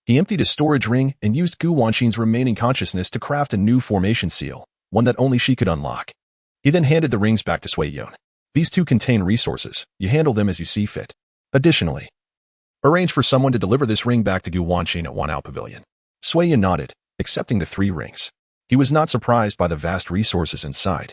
He emptied a storage ring and used Gu Wanxin's remaining consciousness to craft a new formation seal, one that only she could unlock. He then handed the rings back to Sui Yun. These 2 contain resources. You handle them as you see fit. Additionally, arrange for someone to deliver this ring back to Gu Wanxin at Wanao Pavilion. Sui Yun nodded, accepting the 3 rings. He was not surprised by the vast resources inside.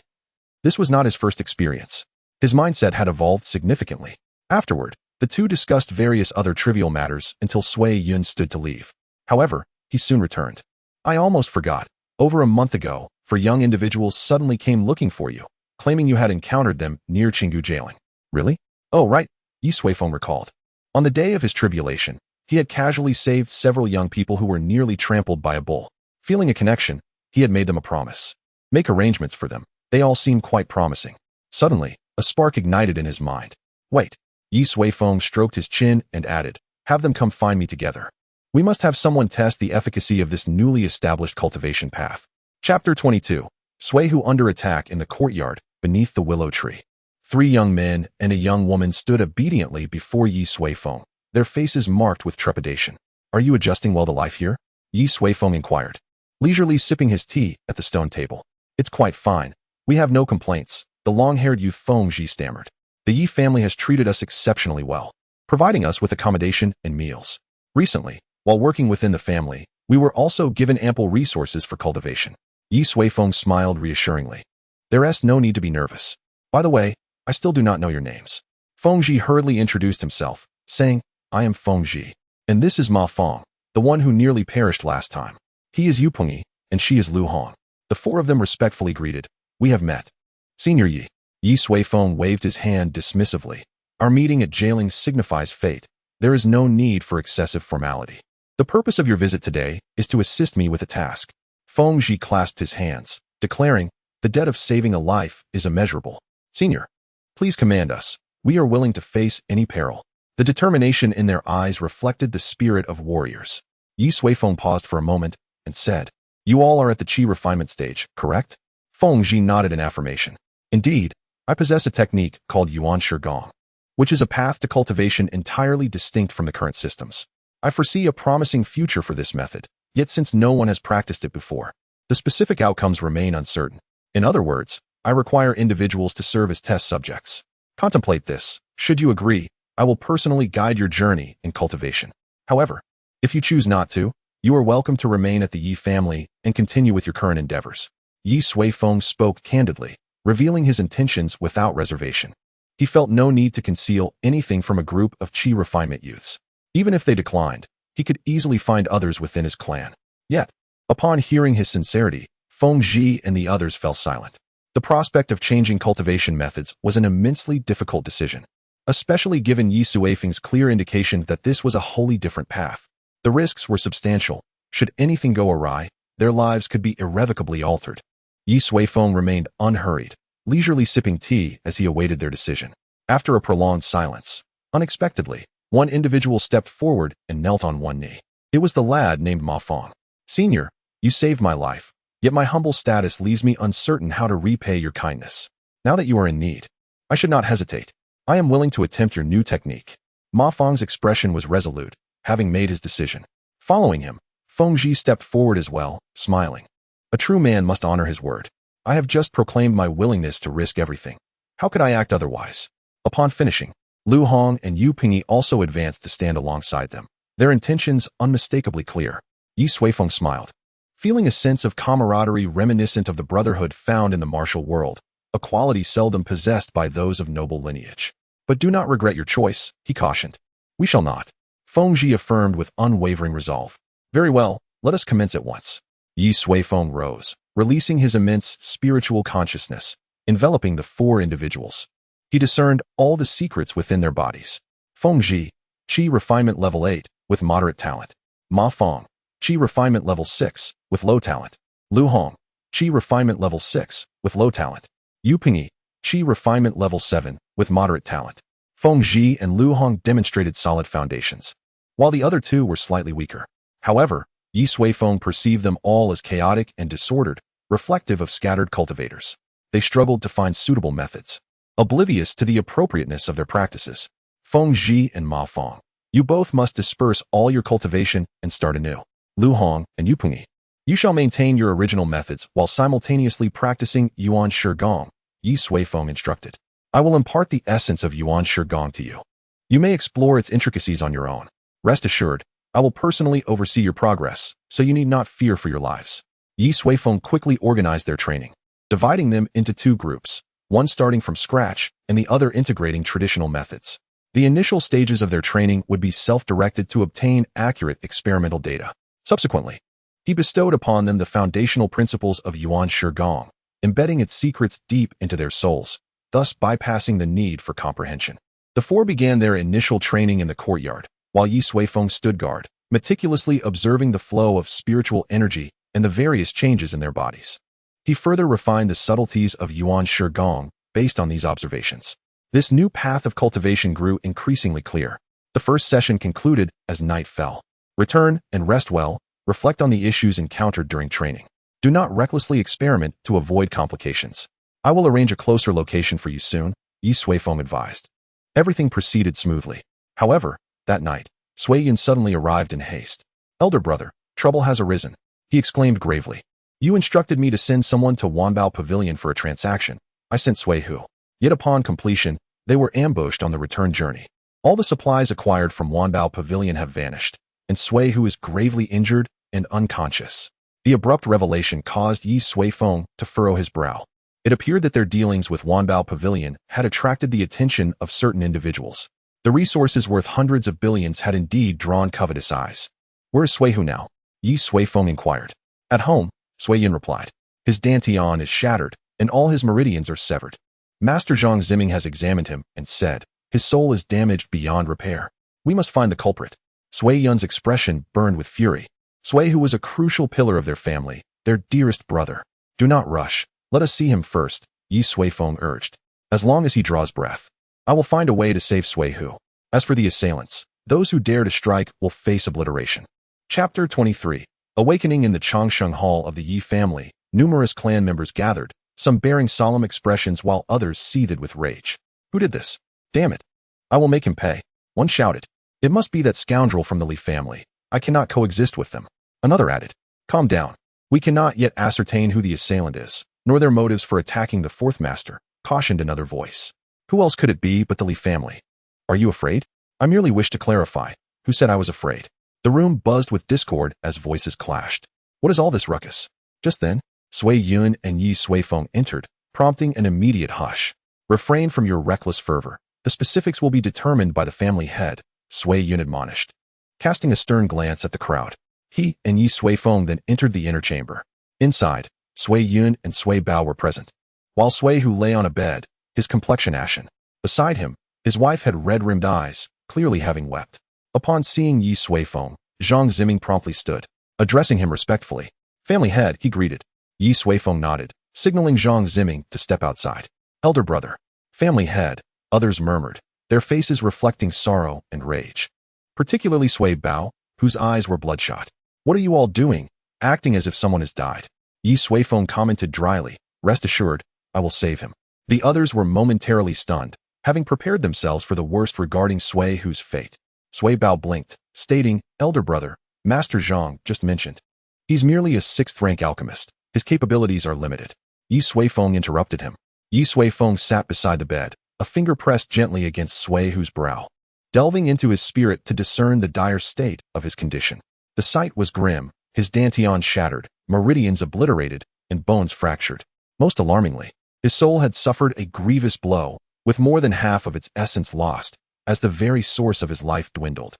This was not his first experience. His mindset had evolved significantly. Afterward, the 2 discussed various other trivial matters until Sui Yun stood to leave. However, he soon returned. I almost forgot. Over a month ago, 4 young individuals suddenly came looking for you, claiming you had encountered them near Qinggu jailing. Really? Oh, right, Ye Suifeng recalled. On the day of his tribulation, he had casually saved several young people who were nearly trampled by a bull. Feeling a connection, he had made them a promise. Make arrangements for them. They all seemed quite promising. Suddenly, a spark ignited in his mind. Wait. Ye Suifeng stroked his chin and added, have them come find me together. We must have someone test the efficacy of this newly established cultivation path. Chapter 22. Suihu under attack in the courtyard beneath the willow tree. 3 young men and a young woman stood obediently before Ye Suifeng, their faces marked with trepidation. Are you adjusting well to life here? Ye Suifeng inquired, leisurely sipping his tea at the stone table. It's quite fine. We have no complaints, the long-haired youth Fengji stammered. The Ye family has treated us exceptionally well, providing us with accommodation and meals. Recently, while working within the family, we were also given ample resources for cultivation. Ye Suifeng smiled reassuringly. There is no need to be nervous. By the way, I still do not know your names. Fengji hurriedly introduced himself, saying, I am Fengji, and this is Ma Feng, the one who nearly perished last time. He is Yupengyi, and she is Lu Hong. The 4 of them respectfully greeted. We have met. Senior Ye. Ye Suifeng waved his hand dismissively. Our meeting at Jailing signifies fate. There is no need for excessive formality. The purpose of your visit today is to assist me with a task. Fengji clasped his hands, declaring, the debt of saving a life is immeasurable. Senior, please command us. We are willing to face any peril. The determination in their eyes reflected the spirit of warriors. Ye Suifeng paused for a moment and said, you all are at the Qi refinement stage, correct? Fengji nodded in affirmation. Indeed, I possess a technique called Yuan Shigong, which is a path to cultivation entirely distinct from the current systems. I foresee a promising future for this method, yet since no one has practiced it before, the specific outcomes remain uncertain. In other words, I require individuals to serve as test subjects. Contemplate this. Should you agree, I will personally guide your journey in cultivation. However, if you choose not to, you are welcome to remain at the Ye family and continue with your current endeavors. Ye Suifeng spoke candidly, revealing his intentions without reservation. He felt no need to conceal anything from a group of Qi refinement youths. Even if they declined, he could easily find others within his clan. Yet, upon hearing his sincerity, Fengji and the others fell silent. The prospect of changing cultivation methods was an immensely difficult decision, especially given Ye Suifeng's clear indication that this was a wholly different path. The risks were substantial. Should anything go awry, their lives could be irrevocably altered. Ye Suifeng remained unhurried, leisurely sipping tea as he awaited their decision. After a prolonged silence, unexpectedly, one individual stepped forward and knelt on one knee. It was the lad named Ma Feng. Senior, you saved my life, yet my humble status leaves me uncertain how to repay your kindness. Now that you are in need, I should not hesitate. I am willing to attempt your new technique. Ma Feng's expression was resolute, having made his decision. Following him, Fengji stepped forward as well, smiling. A true man must honor his word. I have just proclaimed my willingness to risk everything. How could I act otherwise? Upon finishing, Lu Hong and Yupengyi also advanced to stand alongside them, their intentions unmistakably clear. Ye Suifeng smiled, feeling a sense of camaraderie reminiscent of the brotherhood found in the martial world, a quality seldom possessed by those of noble lineage. But do not regret your choice, he cautioned. We shall not. Fengji affirmed with unwavering resolve. Very well, let us commence at once. Ye Suifeng rose, releasing his immense spiritual consciousness, enveloping the 4 individuals. He discerned all the secrets within their bodies. Fengji, Qi refinement level 8, with moderate talent. Ma Feng, Qi refinement level 6, with low talent. Lu Hong, Qi refinement level 6, with low talent. Yupengyi, Qi refinement level 7, with moderate talent. Fengji and Lu Hong demonstrated solid foundations, while the other 2 were slightly weaker. However, Ye Suifeng perceived them all as chaotic and disordered, reflective of scattered cultivators. They struggled to find suitable methods, oblivious to the appropriateness of their practices. Fengji and Ma Feng, you both must disperse all your cultivation and start anew. Lu Hong and Yupengyi, you shall maintain your original methods while simultaneously practicing Yuan Shigong, Ye Suifeng instructed. I will impart the essence of Yuan Shigong to you. You may explore its intricacies on your own. Rest assured, I will personally oversee your progress, so you need not fear for your lives. Ye Suifeng quickly organized their training, dividing them into 2 groups, one starting from scratch and the other integrating traditional methods. The initial stages of their training would be self-directed to obtain accurate experimental data. Subsequently, he bestowed upon them the foundational principles of Yuan Shigong, embedding its secrets deep into their souls, thus bypassing the need for comprehension. The 4 began their initial training in the courtyard, while Ye Suifeng stood guard, meticulously observing the flow of spiritual energy and the various changes in their bodies. He further refined the subtleties of Yuan Shigong based on these observations. This new path of cultivation grew increasingly clear. The first session concluded as night fell. Return and rest well, reflect on the issues encountered during training. Do not recklessly experiment to avoid complications. I will arrange a closer location for you soon, Ye Suifeng advised. Everything proceeded smoothly. However, that night, Suiyun suddenly arrived in haste. Elder brother, trouble has arisen, he exclaimed gravely. You instructed me to send someone to Wanbao Pavilion for a transaction. I sent Suihu. Yet upon completion, they were ambushed on the return journey. All the supplies acquired from Wanbao Pavilion have vanished, and Suihu is gravely injured and unconscious. The abrupt revelation caused Ye Suifeng to furrow his brow. It appeared that their dealings with Wanbao Pavilion had attracted the attention of certain individuals. The resources worth hundreds of billions had indeed drawn covetous eyes. Where is Suihu now? Ye Suifeng inquired. At home, Suiyun replied. His dantian is shattered, and all his meridians are severed. Master Zhang Ziming has examined him and said, his soul is damaged beyond repair. We must find the culprit. Suiyun's expression burned with fury. Suihu was a crucial pillar of their family, their dearest brother. Do not rush. Let us see him first, Ye Suifeng urged. As long as he draws breath, I will find a way to save Suihu. As for the assailants, those who dare to strike will face obliteration. Chapter 23. Awakening. In the Changsheng Hall of the Yi family, numerous clan members gathered, some bearing solemn expressions while others seethed with rage. Who did this? Damn it. I will make him pay. One shouted. It must be that scoundrel from the Li family. I cannot coexist with them. Another added. Calm down. We cannot yet ascertain who the assailant is, nor their motives for attacking the fourth master, cautioned another voice. Who else could it be but the Li family? Are you afraid? I merely wish to clarify. Who said I was afraid? The room buzzed with discord as voices clashed. What is all this ruckus? Just then, Suiyun and Ye Suifeng entered, prompting an immediate hush. Refrain from your reckless fervor. The specifics will be determined by the family head, Suiyun admonished. Casting a stern glance at the crowd, he and Ye Suifeng then entered the inner chamber. Inside, Suiyun and Sui Bao were present. While Suihu lay on a bed, his complexion ashen. Beside him, his wife had red-rimmed eyes, clearly having wept. Upon seeing Ye Suifeng, Zhang Ziming promptly stood. Addressing him respectfully, family head, he greeted. Ye Suifeng nodded, signaling Zhang Ziming to step outside. Elder brother, family head, others murmured, their faces reflecting sorrow and rage. Particularly Sui Bao, whose eyes were bloodshot. What are you all doing, acting as if someone has died? Ye Suifeng commented dryly, rest assured, I will save him. The others were momentarily stunned, having prepared themselves for the worst regarding Suihu's fate. Sui Bao blinked, stating, Elder brother, Master Zhang just mentioned. He's merely a 6th-rank alchemist. His capabilities are limited. Ye Suifeng interrupted him. Ye Suifeng sat beside the bed, a finger pressed gently against Suihu's brow, delving into his spirit to discern the dire state of his condition. The sight was grim, his dantian shattered, meridians obliterated, and bones fractured. Most alarmingly, his soul had suffered a grievous blow, with more than half of its essence lost, as the very source of his life dwindled.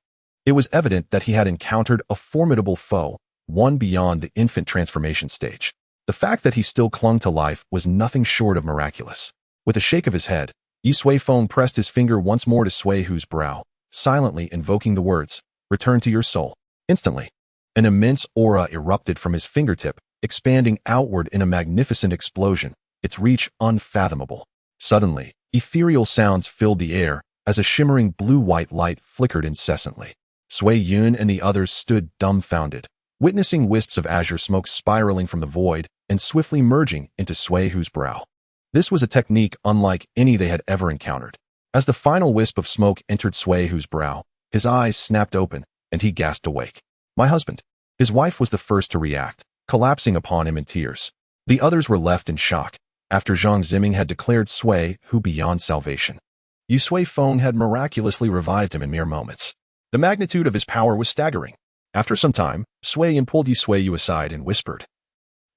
It was evident that he had encountered a formidable foe, one beyond the infant transformation stage. The fact that he still clung to life was nothing short of miraculous. With a shake of his head, Ye Suifeng pressed his finger once more to Suihu's brow, silently invoking the words, return to your soul. Instantly, an immense aura erupted from his fingertip, expanding outward in a magnificent explosion, its reach unfathomable. Suddenly, ethereal sounds filled the air, as a shimmering blue-white light flickered incessantly. Suiyun and the others stood dumbfounded, witnessing wisps of azure smoke spiraling from the void and swiftly merging into Suihu's brow. This was a technique unlike any they had ever encountered. As the final wisp of smoke entered Suihu's brow, his eyes snapped open, and he gasped awake. My husband. His wife was the first to react, collapsing upon him in tears. The others were left in shock, after Zhang Ziming had declared Suihu beyond salvation. Ye Suifeng had miraculously revived him in mere moments. The magnitude of his power was staggering. After some time, Suiyun pulled Ye Suiyu aside and whispered,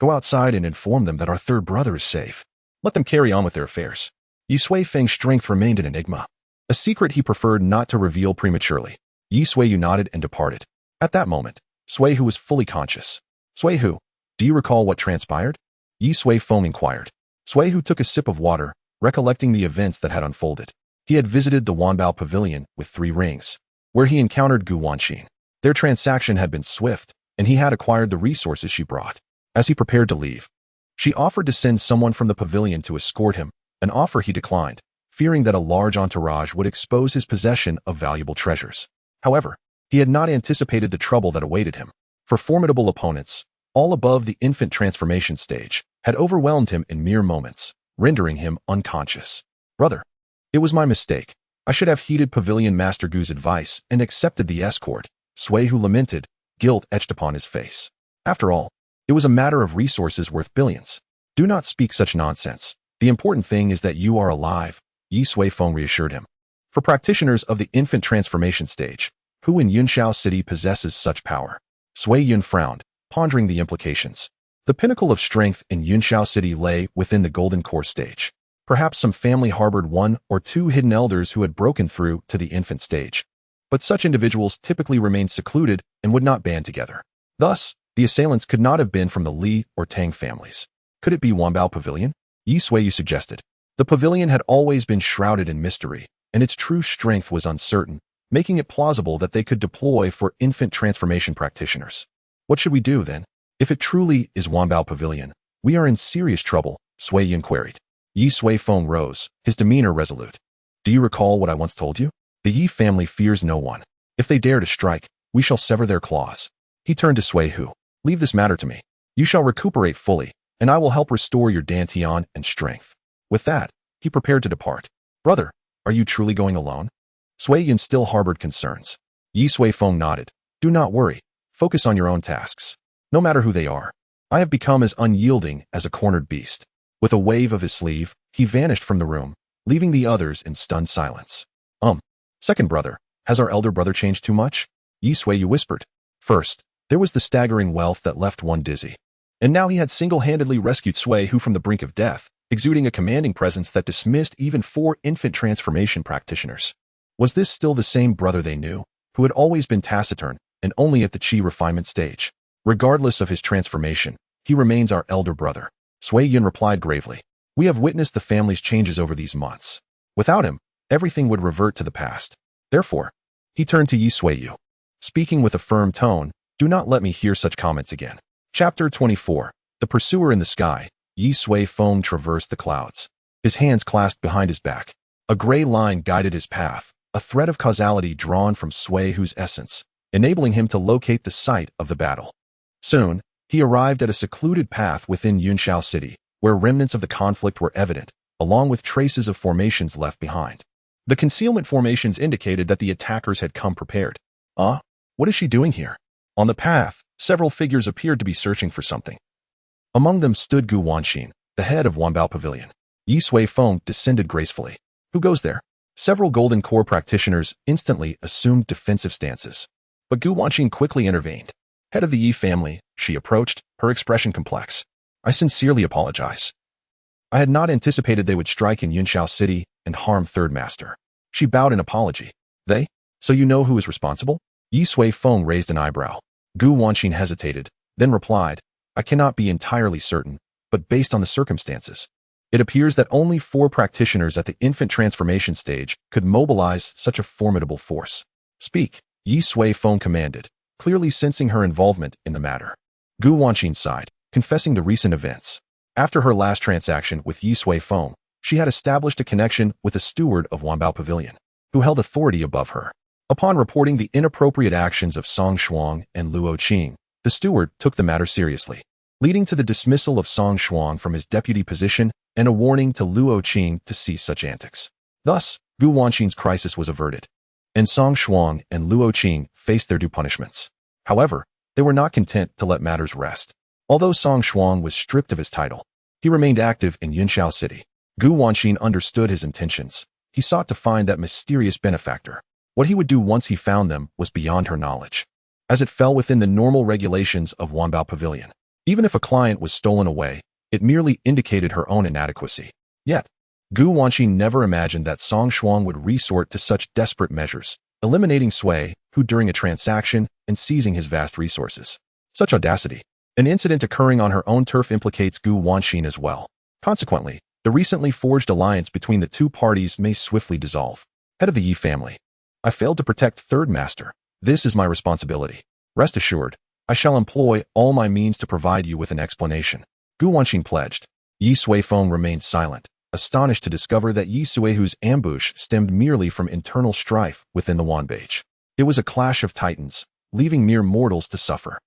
Go outside and inform them that our third brother is safe. Let them carry on with their affairs. Ye Suifeng's strength remained an enigma, a secret he preferred not to reveal prematurely. Ye Suiyu nodded and departed. At that moment, Suihu was fully conscious. Suihu, do you recall what transpired? Ye Suifeng inquired. Suihu took a sip of water, recollecting the events that had unfolded. He had visited the Wanbao Pavilion with 3 rings, where he encountered Gu Wanqin. Their transaction had been swift, and he had acquired the resources she brought. As he prepared to leave, she offered to send someone from the pavilion to escort him, an offer he declined, fearing that a large entourage would expose his possession of valuable treasures. However, he had not anticipated the trouble that awaited him. For formidable opponents, all above the infant transformation stage, had overwhelmed him in mere moments, rendering him unconscious. Brother, it was my mistake. I should have heeded Pavilion Master Gu's advice and accepted the escort, Suihu lamented, guilt etched upon his face. After all, it was a matter of resources worth billions. Do not speak such nonsense. The important thing is that you are alive, Ye Suifeng reassured him. For practitioners of the infant transformation stage, who in Yunshao City possesses such power? Sui Yun frowned, pondering the implications. The pinnacle of strength in Yunshao City lay within the Golden Core stage. Perhaps some family harbored one or two hidden elders who had broken through to the infant stage. But such individuals typically remained secluded and would not band together. Thus, the assailants could not have been from the Li or Tang families. Could it be Wanbao Pavilion? Ye Suiyu suggested. The pavilion had always been shrouded in mystery, and its true strength was uncertain, making it plausible that they could deploy for infant transformation practitioners. What should we do, then? If it truly is Wanbao Pavilion, we are in serious trouble, Sui Yun queried. Ye Suifeng rose, his demeanor resolute. Do you recall what I once told you? The Yi family fears no one. If they dare to strike, we shall sever their claws. He turned to Suihu. Leave this matter to me. You shall recuperate fully, and I will help restore your dantian and strength. With that, he prepared to depart. Brother, are you truly going alone? Sui Yun still harbored concerns. Ye Suifeng nodded. Do not worry. Focus on your own tasks. No matter who they are. I have become as unyielding as a cornered beast. With a wave of his sleeve, he vanished from the room, leaving the others in stunned silence. Second brother, has our elder brother changed too much? Ye Suiyu whispered. First, there was the staggering wealth that left one dizzy. And now he had single-handedly rescued Suihu from the brink of death, exuding a commanding presence that dismissed even 4 infant transformation practitioners. Was this still the same brother they knew, who had always been taciturn and only at the chi refinement stage? Regardless of his transformation, he remains our elder brother. Sui Yun replied gravely. We have witnessed the family's changes over these months. Without him, everything would revert to the past. Therefore, he turned to Ye Suiyu. Speaking with a firm tone, do not let me hear such comments again. Chapter 24. The Pursuer in the Sky. Ye Suifeng traversed the clouds. His hands clasped behind his back. A gray line guided his path, a thread of causality drawn from Suihu's essence, enabling him to locate the site of the battle. Soon, he arrived at a secluded path within Yunshao City, where remnants of the conflict were evident, along with traces of formations left behind. The concealment formations indicated that the attackers had come prepared. What is she doing here? On the path, several figures appeared to be searching for something. Among them stood Gu Wanxin, the head of Wanbao Pavilion. Ye Suifeng descended gracefully. Who goes there? Several Golden Core practitioners instantly assumed defensive stances. But Gu Wanxin quickly intervened. Head of the Yi family, she approached, her expression complex. I sincerely apologize. I had not anticipated they would strike in Yunshao City and harm Third Master. She bowed in apology. They? So you know who is responsible? Ye Suifeng raised an eyebrow. Gu Wanxin hesitated, then replied, I cannot be entirely certain, but based on the circumstances, it appears that only 4 practitioners at the infant transformation stage could mobilize such a formidable force. Speak, Ye Suifeng commanded, clearly sensing her involvement in the matter. Gu Wanxin sighed, confessing the recent events. After her last transaction with Ye Suifeng, she had established a connection with a steward of Wanbao Pavilion, who held authority above her. Upon reporting the inappropriate actions of Song Shuang and Luo Qing, the steward took the matter seriously, leading to the dismissal of Song Shuang from his deputy position and a warning to Luo Qing to cease such antics. Thus, Gu Wanxin's crisis was averted, and Song Shuang and Luo Qing faced their due punishments. However, they were not content to let matters rest. Although Song Shuang was stripped of his title, he remained active in Yunshao City. Gu Wanxin understood his intentions. He sought to find that mysterious benefactor. What he would do once he found them was beyond her knowledge, as it fell within the normal regulations of Wanbao Pavilion. Even if a client was stolen away, it merely indicated her own inadequacy. Yet, Gu Wanxin never imagined that Song Shuang would resort to such desperate measures, eliminating Sui, who during a transaction, and seizing his vast resources. Such audacity. An incident occurring on her own turf implicates Gu Wanxin as well. Consequently, the recently forged alliance between the 2 parties may swiftly dissolve. Head of the Yi family. I failed to protect Third Master. This is my responsibility. Rest assured, I shall employ all my means to provide you with an explanation. Gu Wanxin pledged. Ye Suifeng remained silent, astonished to discover that Ye Suifeng's ambush stemmed merely from internal strife within the Wanbage. It was a clash of titans, leaving mere mortals to suffer.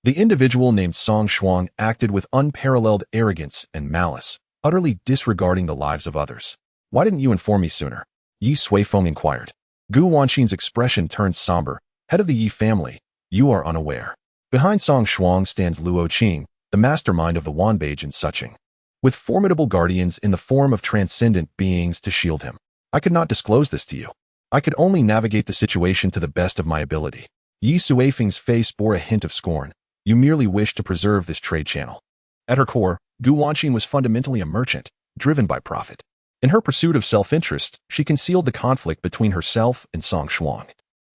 The individual named Song Shuang acted with unparalleled arrogance and malice, utterly disregarding the lives of others. "Why didn't you inform me sooner?" Ye Suifeng inquired. Gu Wanqin's expression turned somber. "Head of the Ye family, you are unaware. Behind Song Shuang stands Luo Qing, the mastermind of the Wanbage and Suching, with formidable guardians in the form of transcendent beings to shield him. I could not disclose this to you. I could only navigate the situation to the best of my ability." Ye Suifeng's face bore a hint of scorn. "You merely wish to preserve this trade channel." At her core, Gu Wanqin was fundamentally a merchant, driven by profit. In her pursuit of self-interest, she concealed the conflict between herself and Song Shuang,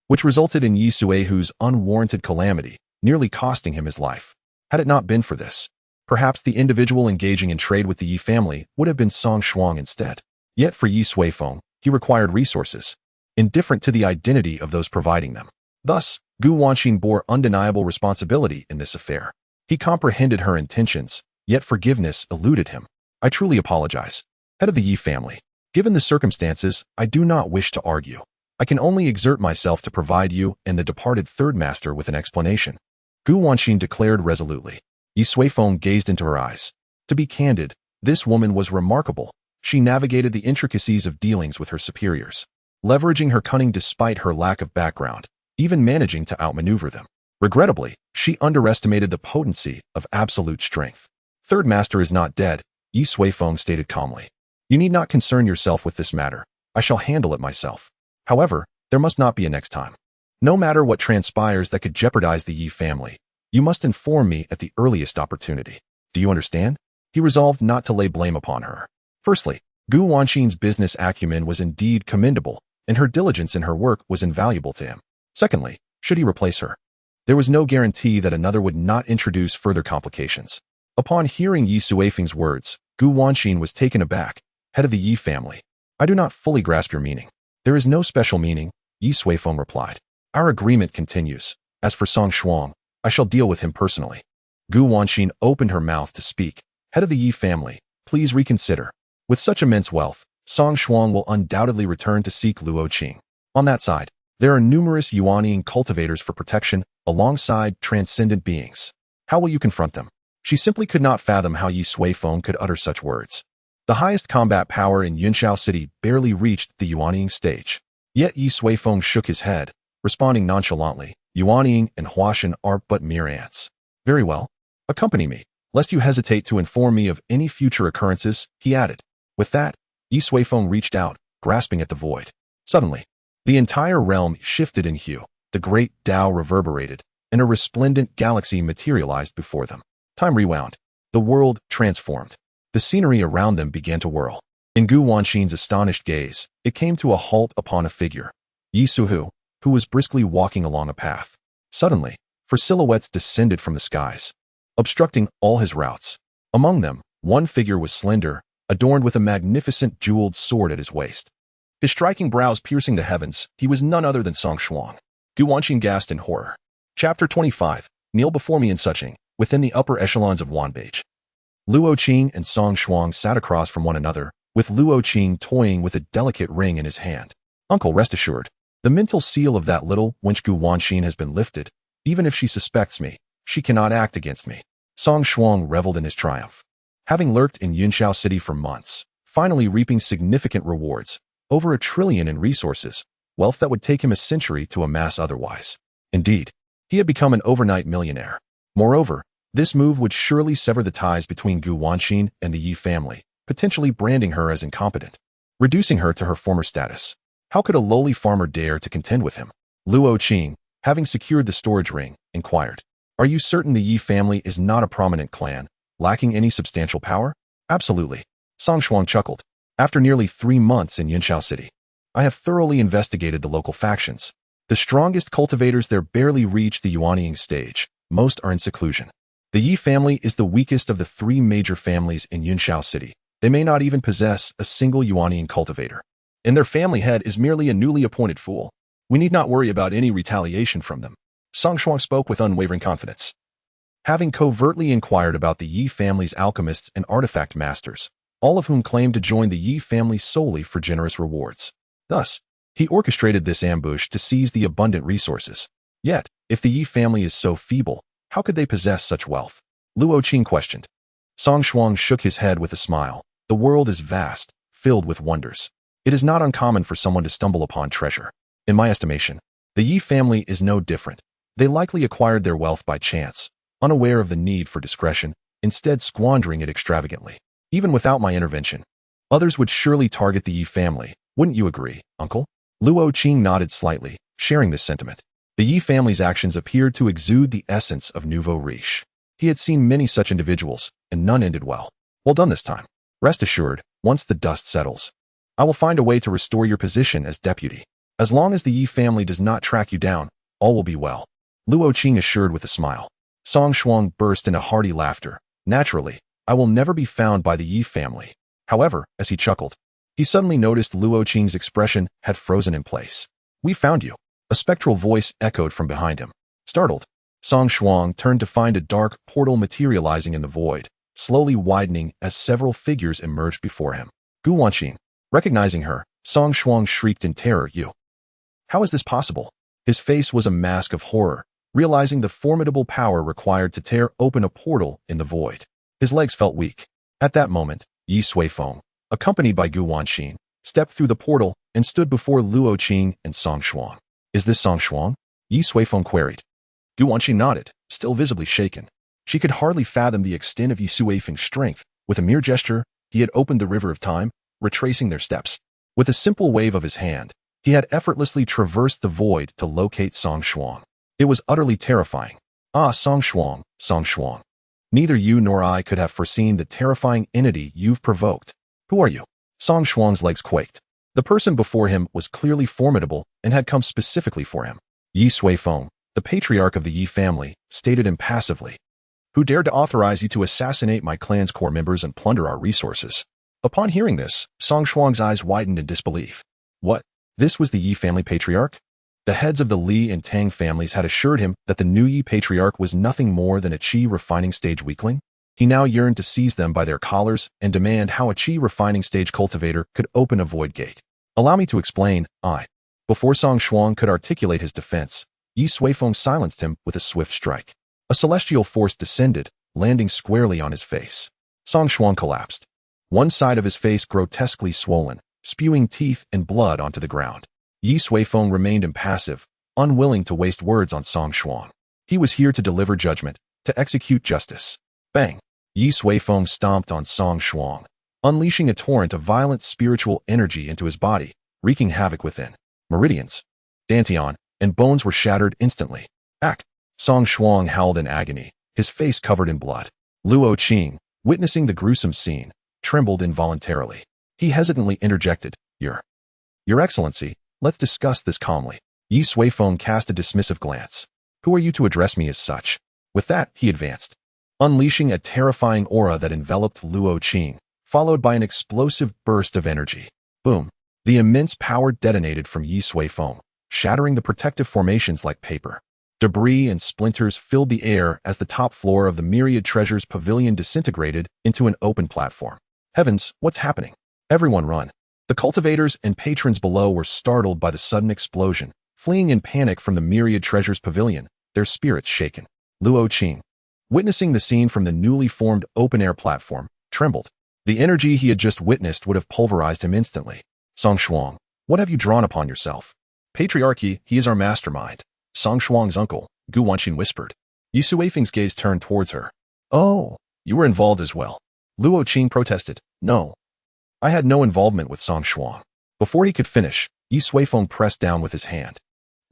which resulted in Ye Suifeng's unwarranted calamity, nearly costing him his life. Had it not been for this, perhaps the individual engaging in trade with the Ye family would have been Song Shuang instead. Yet for Ye Suifeng, he required resources, indifferent to the identity of those providing them. Thus, Gu Wanqin bore undeniable responsibility in this affair. He comprehended her intentions, yet forgiveness eluded him. "I truly apologize. Head of the Ye family, given the circumstances, I do not wish to argue. I can only exert myself to provide you and the departed third master with an explanation," Gu Wanqin declared resolutely. Ye Suifeng gazed into her eyes. To be candid, this woman was remarkable. She navigated the intricacies of dealings with her superiors, leveraging her cunning despite her lack of background, even managing to outmaneuver them. Regrettably, she underestimated the potency of absolute strength. "Third master is not dead," Ye Suifeng stated calmly. "You need not concern yourself with this matter. I shall handle it myself. However, there must not be a next time. No matter what transpires that could jeopardize the Ye family, you must inform me at the earliest opportunity. Do you understand?" He resolved not to lay blame upon her. Firstly, Gu Wanqin's business acumen was indeed commendable, and her diligence in her work was invaluable to him. Secondly, should he replace her, there was no guarantee that another would not introduce further complications. Upon hearing Ye Suifeng's words, Gu Wanqin was taken aback. "Head of the Ye family, I do not fully grasp your meaning." "There is no special meaning," Ye Suifeng replied. "Our agreement continues. As for Song Shuang, I shall deal with him personally." Gu Wanqin opened her mouth to speak. "Head of the Ye family, please reconsider. With such immense wealth, Song Shuang will undoubtedly return to seek Luo Qing. On that side, there are numerous Yuanying cultivators for protection, alongside transcendent beings. How will you confront them?" She simply could not fathom how Ye Suifeng could utter such words. The highest combat power in Yunxiao City barely reached the Yuanying stage. Yet Ye Suifeng shook his head, responding nonchalantly. "Yuanying and Huashan are but mere ants." "Very well. Accompany me, lest you hesitate to inform me of any future occurrences," he added. With that, Ye Suifeng reached out, grasping at the void. Suddenly, the entire realm shifted in hue. The great Dao reverberated, and a resplendent galaxy materialized before them. Time rewound. The world transformed. The scenery around them began to whirl. In Gu Wanqin's astonished gaze, it came to a halt upon a figure. Ye Suifeng, who was briskly walking along a path. Suddenly, four silhouettes descended from the skies, obstructing all his routes. Among them, one figure was slender, adorned with a magnificent jeweled sword at his waist. His striking brows piercing the heavens, he was none other than Song Shuang. Gu Wanqin gasped in horror. Chapter 25. Kneel before me in Suching, within the upper echelons of Wanbage. Luo Qing and Song Shuang sat across from one another, with Luo Qing toying with a delicate ring in his hand. "Uncle, rest assured, the mental seal of that little wench Gu Wanqin has been lifted. Even if she suspects me, she cannot act against me." Song Shuang reveled in his triumph. Having lurked in Yunxiao City for months, finally reaping significant rewards, over 1 trillion in resources, wealth that would take him a century to amass otherwise. Indeed, he had become an overnight millionaire. Moreover, this move would surely sever the ties between Gu Wanqin and the Ye family, potentially branding her as incompetent, reducing her to her former status. How could a lowly farmer dare to contend with him? Luo Qing, having secured the storage ring, inquired, "Are you certain the Ye family is not a prominent clan, lacking any substantial power?" "Absolutely." Song Shuang chuckled. "After nearly 3 months in Yunxiao City, I have thoroughly investigated the local factions. The strongest cultivators there barely reach the Yuanying stage. Most are in seclusion. The Ye family is the weakest of the 3 major families in Yunxiao City. They may not even possess a single Yuanying cultivator. And their family head is merely a newly appointed fool. We need not worry about any retaliation from them." Song Shuang spoke with unwavering confidence. Having covertly inquired about the Ye family's alchemists and artifact masters, all of whom claimed to join the Ye family solely for generous rewards. Thus, he orchestrated this ambush to seize the abundant resources. Yet, if the Ye family is so feeble, how could they possess such wealth? Luo Qing questioned. Song Shuang shook his head with a smile. The world is vast, filled with wonders. It is not uncommon for someone to stumble upon treasure. In my estimation, the Ye family is no different. They likely acquired their wealth by chance, unaware of the need for discretion, instead squandering it extravagantly. Even without my intervention, others would surely target the Ye family. Wouldn't you agree, uncle? Luo Qing nodded slightly, sharing this sentiment. The Ye family's actions appeared to exude the essence of nouveau riche. He had seen many such individuals, and none ended well. Well done this time. Rest assured, once the dust settles, I will find a way to restore your position as deputy. As long as the Ye family does not track you down, all will be well. Luo Qing assured with a smile. Song Shuang burst into hearty laughter. Naturally, I will never be found by the Ye family. However, as he chuckled, he suddenly noticed Luo Qing's expression had frozen in place. We found you. A spectral voice echoed from behind him. Startled, Song Shuang turned to find a dark portal materializing in the void, slowly widening as several figures emerged before him. Gu Wanqing. Recognizing her, Song Shuang shrieked in terror. You. How is this possible? His face was a mask of horror, realizing the formidable power required to tear open a portal in the void. His legs felt weak. At that moment, Ye Suifeng, accompanied by Gu Wanqing, stepped through the portal and stood before Luo Qing and Song Shuang. Is this Song Shuang? Ye Suifeng queried. Gu Wanqing nodded, still visibly shaken. She could hardly fathom the extent of Ye Suifeng's strength. With a mere gesture, he had opened the river of time, retracing their steps. With a simple wave of his hand, he had effortlessly traversed the void to locate Song Shuang. It was utterly terrifying. Ah, Song Shuang, Song Shuang. Neither you nor I could have foreseen the terrifying entity you've provoked. Who are you? Song Shuang's legs quaked. The person before him was clearly formidable and had come specifically for him. Ye Suifeng, the patriarch of the Ye family, stated impassively. Who dared to authorize you to assassinate my clan's core members and plunder our resources? Upon hearing this, Song Shuang's eyes widened in disbelief. What? This was the Ye family patriarch? The heads of the Li and Tang families had assured him that the new Ye patriarch was nothing more than a Qi refining stage weakling. He now yearned to seize them by their collars and demand how a Qi refining stage cultivator could open a void gate. Allow me to explain, Before Song Shuang could articulate his defense, Ye Suifeng silenced him with a swift strike. A celestial force descended, landing squarely on his face. Song Shuang collapsed. One side of his face grotesquely swollen, spewing teeth and blood onto the ground. Ye Suifeng remained impassive, unwilling to waste words on Song Shuang. He was here to deliver judgment, to execute justice. Bang! Ye Suifeng stomped on Song Shuang, unleashing a torrent of violent spiritual energy into his body, wreaking havoc within. Meridians, dantian, and bones were shattered instantly. Song Shuang howled in agony, his face covered in blood. Luo Qing, witnessing the gruesome scene, trembled involuntarily. He hesitantly interjected, Your Excellency, let's discuss this calmly. Ye Suifeng cast a dismissive glance. Who are you to address me as such? With that, he advanced, unleashing a terrifying aura that enveloped Luo Qing, followed by an explosive burst of energy. Boom! The immense power detonated from Ye Suifeng, shattering the protective formations like paper. Debris and splinters filled the air as the top floor of the Myriad Treasures Pavilion disintegrated into an open platform. Heavens, what's happening? Everyone run. The cultivators and patrons below were startled by the sudden explosion, fleeing in panic from the Myriad Treasures Pavilion, their spirits shaken. Luo Qing, witnessing the scene from the newly formed open-air platform, trembled. The energy he had just witnessed would have pulverized him instantly. Song Shuang, what have you drawn upon yourself? Patriarchy, he is our mastermind. Song Shuang's uncle, Gu Wanqing whispered. Ye Suifeng's gaze turned towards her. Oh, you were involved as well. Luo Qing protested. No. I had no involvement with Song Shuang. Before he could finish, Ye Suifeng pressed down with his hand.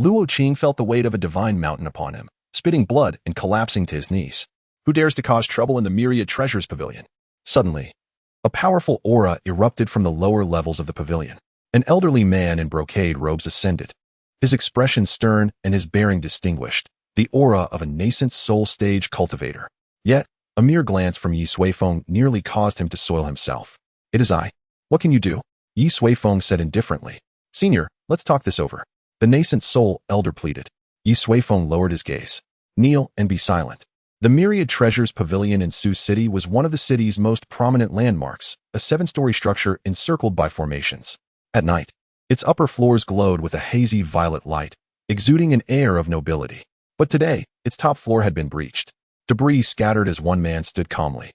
Luo Qing felt the weight of a divine mountain upon him, spitting blood and collapsing to his knees. Who dares to cause trouble in the Myriad Treasures Pavilion? Suddenly, a powerful aura erupted from the lower levels of the pavilion. An elderly man in brocade robes ascended, his expression stern and his bearing distinguished, the aura of a nascent soul stage cultivator. Yet, a mere glance from Ye Suifeng nearly caused him to soil himself. It is I. What can you do? Ye Suifeng said indifferently. Senior, let's talk this over. The nascent soul elder pleaded. Ye Suifeng lowered his gaze. Kneel and be silent. The Myriad Treasures Pavilion in Sioux City was one of the city's most prominent landmarks, a 7-story structure encircled by formations. At night, its upper floors glowed with a hazy violet light, exuding an air of nobility. But today, its top floor had been breached. Debris scattered as one man stood calmly.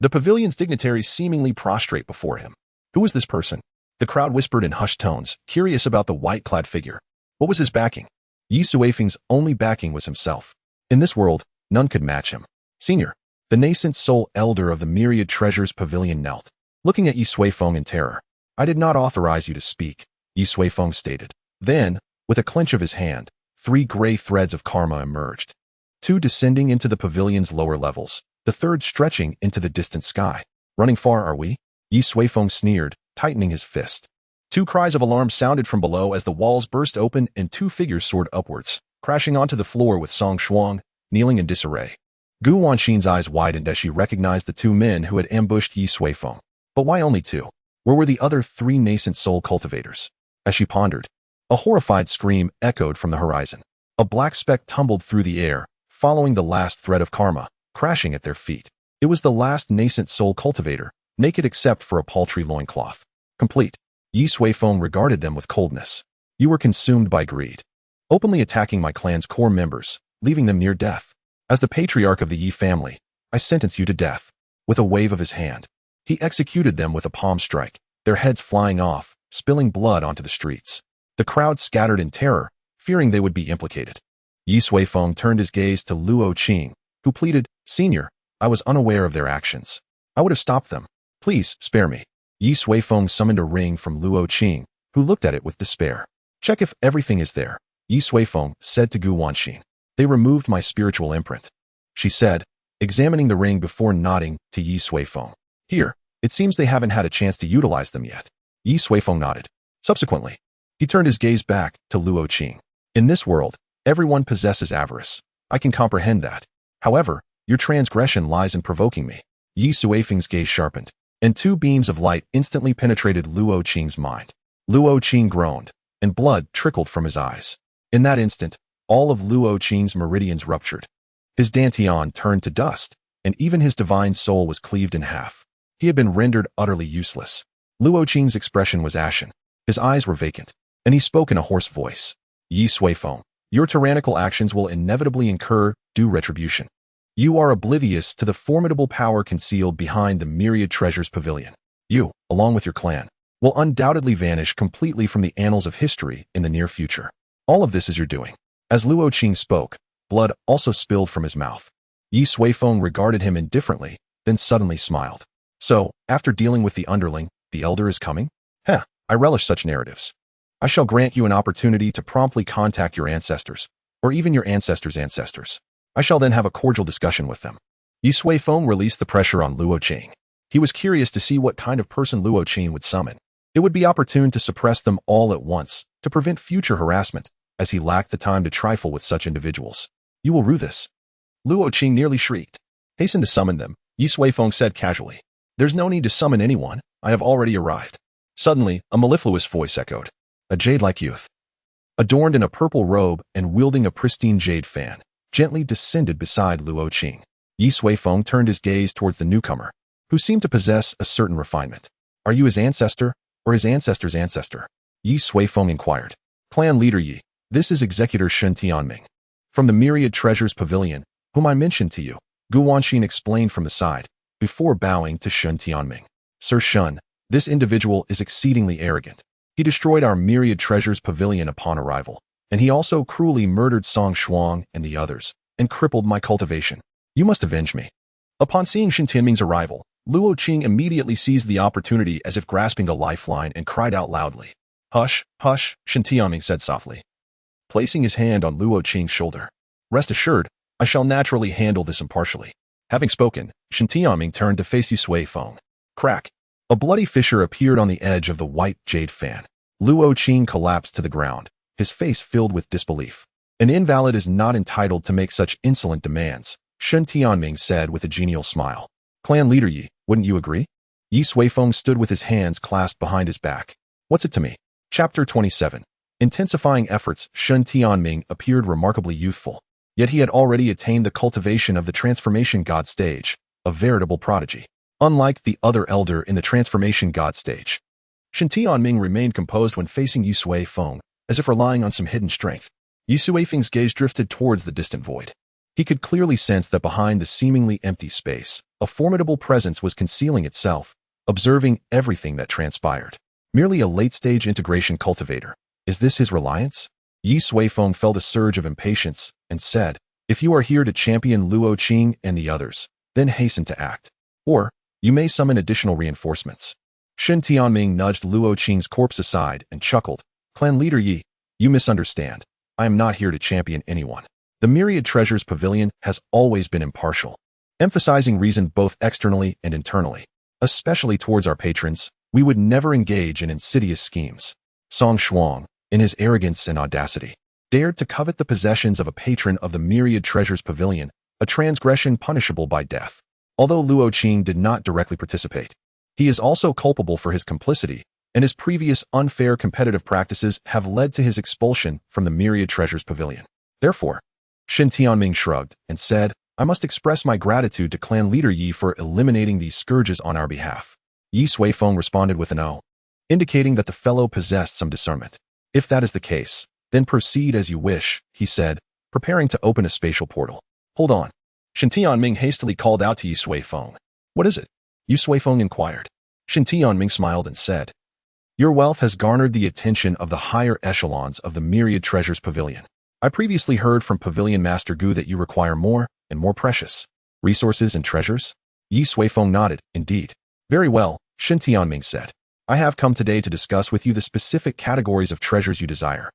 The pavilion's dignitaries seemingly prostrate before him. Who was this person? The crowd whispered in hushed tones, curious about the white-clad figure. What was his backing? Ye Suifeng's only backing was himself. In this world, none could match him. Senior, the nascent sole elder of the Myriad Treasures Pavilion knelt, looking at Ye Suifeng in terror. I did not authorize you to speak, Ye Suifeng stated. Then, with a clench of his hand, 3 gray threads of karma emerged. 2 descending into the pavilion's lower levels, the 3rd stretching into the distant sky. Running far, are we? Ye Suifeng sneered, tightening his fist. 2 cries of alarm sounded from below as the walls burst open and 2 figures soared upwards, crashing onto the floor with Song Shuang, kneeling in disarray. Gu Wanxin's eyes widened as she recognized the 2 men who had ambushed Ye Suifeng. But why only 2? Where were the other 3 nascent soul cultivators? As she pondered, a horrified scream echoed from the horizon. A black speck tumbled through the air, following the last thread of karma, crashing at their feet. It was the last nascent soul cultivator, naked except for a paltry loincloth. Complete. Ye Suifeng regarded them with coldness. You were consumed by greed, openly attacking my clan's core members, leaving them near death. As the patriarch of the Ye family, I sentence you to death. With a wave of his hand, he executed them with a palm strike, their heads flying off, spilling blood onto the streets. The crowd scattered in terror, fearing they would be implicated. Ye Suifeng turned his gaze to Luo Qing, who pleaded, Senior, I was unaware of their actions. I would have stopped them. Please, spare me. Ye Suifeng summoned a ring from Luo Qing, who looked at it with despair. Check if everything is there, Ye Suifeng said to Gu Wanxin. They removed my spiritual imprint, she said, examining the ring before nodding to Ye Suifeng. Here, it seems they haven't had a chance to utilize them yet. Ye Suifeng nodded. Subsequently, he turned his gaze back to Luo Qing. In this world, everyone possesses avarice. I can comprehend that. However, your transgression lies in provoking me. Ye Suifeng's gaze sharpened, and 2 beams of light instantly penetrated Luo Qing's mind. Luo Qing groaned, and blood trickled from his eyes. In that instant, all of Luo Qing's meridians ruptured. His dantian turned to dust, and even his divine soul was cleaved in half. He had been rendered utterly useless. Luo Qing's expression was ashen. His eyes were vacant, and he spoke in a hoarse voice. Ye Suifeng, your tyrannical actions will inevitably incur due retribution. You are oblivious to the formidable power concealed behind the Myriad Treasures Pavilion. You, along with your clan, will undoubtedly vanish completely from the annals of history in the near future. All of this is your doing. As Luo Qing spoke, blood also spilled from his mouth. Ye Suifeng regarded him indifferently, then suddenly smiled. So, after dealing with the underling, the elder is coming? Heh, I relish such narratives. I shall grant you an opportunity to promptly contact your ancestors, or even your ancestors' ancestors. I shall then have a cordial discussion with them. Ye Suifeng released the pressure on Luo Qing. He was curious to see what kind of person Luo Qing would summon. It would be opportune to suppress them all at once, to prevent future harassment, as he lacked the time to trifle with such individuals. You will rue this. Luo Qing nearly shrieked. Hasten to summon them, Ye Suifeng said casually. There's no need to summon anyone, I have already arrived. Suddenly, a mellifluous voice echoed. A jade-like youth, adorned in a purple robe and wielding a pristine jade fan, gently descended beside Luo Qing. Ye Suifeng turned his gaze towards the newcomer, who seemed to possess a certain refinement. Are you his ancestor, or his ancestor's ancestor? Ye Suifeng inquired. Clan leader Ye, this is Executor Shun Tianming, from the Myriad Treasures Pavilion, whom I mentioned to you, Gu Wanxin explained from the side, before bowing to Shun Tianming. Sir Shun, this individual is exceedingly arrogant. He destroyed our Myriad Treasures Pavilion upon arrival, and he also cruelly murdered Song Shuang and the others, and crippled my cultivation. You must avenge me. Upon seeing Shun Tianming's arrival, Luo Qing immediately seized the opportunity as if grasping a lifeline and cried out loudly. Hush, hush, Shun Tianming said softly, placing his hand on Luo Qing's shoulder. Rest assured, I shall naturally handle this impartially. Having spoken, Shun Tianming turned to face Ye Suifeng. Crack. A bloody fissure appeared on the edge of the white jade fan. Luo Qing collapsed to the ground, his face filled with disbelief. An invalid is not entitled to make such insolent demands, Shun Tianming said with a genial smile. Clan leader Yi, wouldn't you agree? Ye Suifeng stood with his hands clasped behind his back. What's it to me? Chapter 27. Intensifying efforts. Shun Tianming appeared remarkably youthful. Yet he had already attained the cultivation of the transformation god stage, a veritable prodigy. Unlike the other elder in the transformation god stage, Shen Tianming remained composed when facing Ye Suifeng, as if relying on some hidden strength. Ye Suifeng's gaze drifted towards the distant void. He could clearly sense that behind the seemingly empty space, a formidable presence was concealing itself, observing everything that transpired. Merely a late-stage integration cultivator. Is this his reliance? Ye Suifeng felt a surge of impatience and said, "If you are here to champion Luo Qing and the others, then hasten to act. Or, you may summon additional reinforcements." Shen Tianming nudged Luo Qing's corpse aside and chuckled. "Clan leader Yi, you misunderstand. I am not here to champion anyone. The Myriad Treasures Pavilion has always been impartial, emphasizing reason both externally and internally. Especially towards our patrons, we would never engage in insidious schemes." Song Shuang, in his arrogance and audacity, dared to covet the possessions of a patron of the Myriad Treasures Pavilion, a transgression punishable by death. Although Luo Qing did not directly participate, he is also culpable for his complicity, and his previous unfair competitive practices have led to his expulsion from the Myriad Treasures Pavilion. Therefore, Shen Tianming shrugged and said, "I must express my gratitude to clan leader Yi for eliminating these scourges on our behalf." Ye Suifeng responded with an "O," indicating that the fellow possessed some discernment. "If that is the case, then proceed as you wish," he said, preparing to open a spatial portal. "Hold on." Shen Tianming hastily called out to Ye Suifeng. "What is it?" Ye Suifeng inquired. Shen Tianming smiled and said, "Your wealth has garnered the attention of the higher echelons of the Myriad Treasures Pavilion. I previously heard from Pavilion Master Gu that you require more and more precious resources and treasures." Ye Suifeng nodded. "Indeed." "Very well," Shen Tianming said. "I have come today to discuss with you the specific categories of treasures you desire.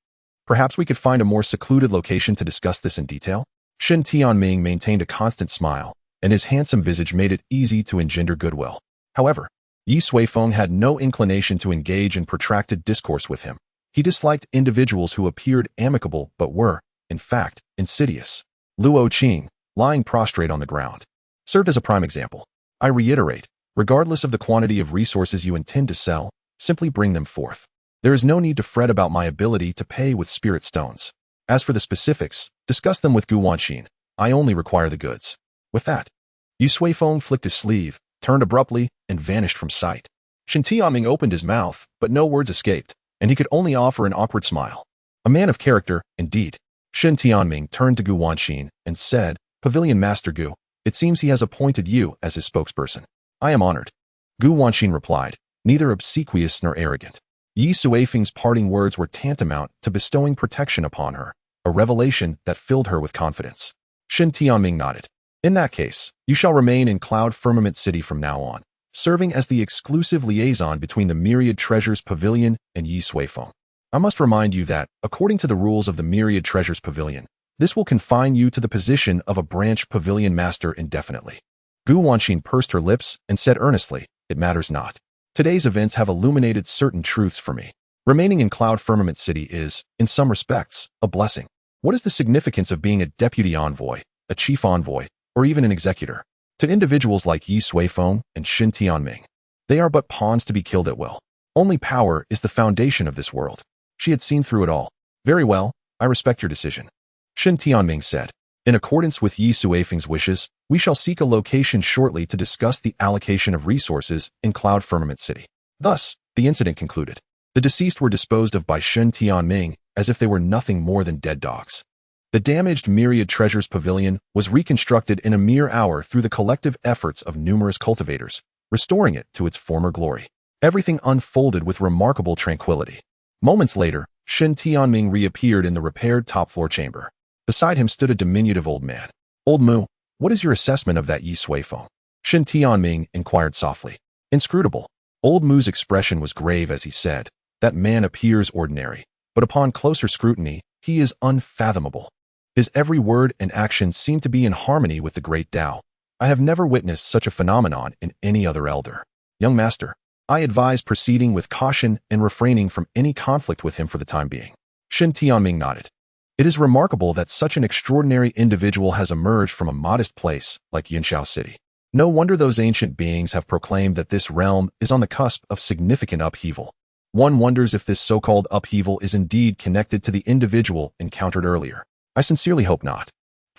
Perhaps we could find a more secluded location to discuss this in detail?" Shen Tianming maintained a constant smile, and his handsome visage made it easy to engender goodwill. However, Ye Suifeng had no inclination to engage in protracted discourse with him. He disliked individuals who appeared amicable but were, in fact, insidious. Luo Qing, lying prostrate on the ground, served as a prime example. "I reiterate, regardless of the quantity of resources you intend to sell, simply bring them forth. There is no need to fret about my ability to pay with spirit stones. As for the specifics, discuss them with Gu Wanxin. I only require the goods." With that, Ye Suifeng flicked his sleeve, turned abruptly, and vanished from sight. Shen Tianming opened his mouth, but no words escaped, and he could only offer an awkward smile. A man of character, indeed. Shen Tianming turned to Gu Wanxin and said, "Pavilion Master Gu, it seems he has appointed you as his spokesperson." "I am honored," Gu Wanxin replied, neither obsequious nor arrogant. Ye Suifeng's parting words were tantamount to bestowing protection upon her, a revelation that filled her with confidence. Shen Tianming nodded. "In that case, you shall remain in Cloud Firmament City from now on, serving as the exclusive liaison between the Myriad Treasures Pavilion and Ye Suifeng. I must remind you that, according to the rules of the Myriad Treasures Pavilion, this will confine you to the position of a branch pavilion master indefinitely." Gu Wanxin pursed her lips and said earnestly, "It matters not. Today's events have illuminated certain truths for me. Remaining in Cloud Firmament City is, in some respects, a blessing. What is the significance of being a deputy envoy, a chief envoy, or even an executor? To individuals like Ye Suifeng and Shen Tianming, they are but pawns to be killed at will. Only power is the foundation of this world." She had seen through it all. "Very well, I respect your decision," Shen Tianming said. "In accordance with Ye Suifeng's wishes, we shall seek a location shortly to discuss the allocation of resources in Cloud Firmament City." Thus, the incident concluded. The deceased were disposed of by Shen Tianming as if they were nothing more than dead dogs. The damaged Myriad Treasures Pavilion was reconstructed in a mere hour through the collective efforts of numerous cultivators, restoring it to its former glory. Everything unfolded with remarkable tranquility. Moments later, Shen Tianming reappeared in the repaired top-floor chamber. Beside him stood a diminutive old man. "Old Mu, what is your assessment of that Ye Suifeng?" Shen Tianming inquired softly. Inscrutable. Old Mu's expression was grave as he said, "That man appears ordinary, but upon closer scrutiny, he is unfathomable. His every word and action seem to be in harmony with the great Dao. I have never witnessed such a phenomenon in any other elder. Young master, I advise proceeding with caution and refraining from any conflict with him for the time being." Shen Tianming nodded. "It is remarkable that such an extraordinary individual has emerged from a modest place like Yinshao City. No wonder those ancient beings have proclaimed that this realm is on the cusp of significant upheaval. One wonders if this so-called upheaval is indeed connected to the individual encountered earlier. I sincerely hope not.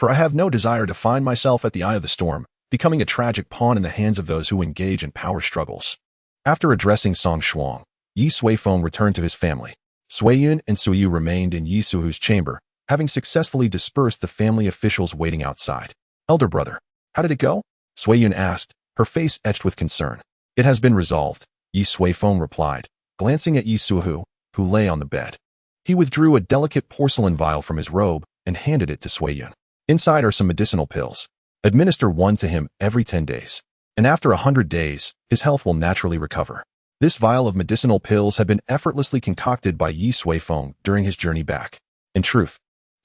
for I have no desire to find myself at the eye of the storm, becoming a tragic pawn in the hands of those who engage in power struggles. After addressing Song Shuang, Ye Suifeng returned to his family. Suiyun and Suiyu remained in Ye Suihu's chamber, having successfully dispersed the family officials waiting outside. Elder brother, how did it go? Suiyun asked, her face etched with concern. It has been resolved, Ye Suifeng replied, glancing at Ye Suihu, who lay on the bed. He withdrew a delicate porcelain vial from his robe and handed it to Suiyun. Inside are some medicinal pills. Administer one to him every 10 days. And after 100 days, his health will naturally recover. This vial of medicinal pills had been effortlessly concocted by Ye Suifeng during his journey back. In truth,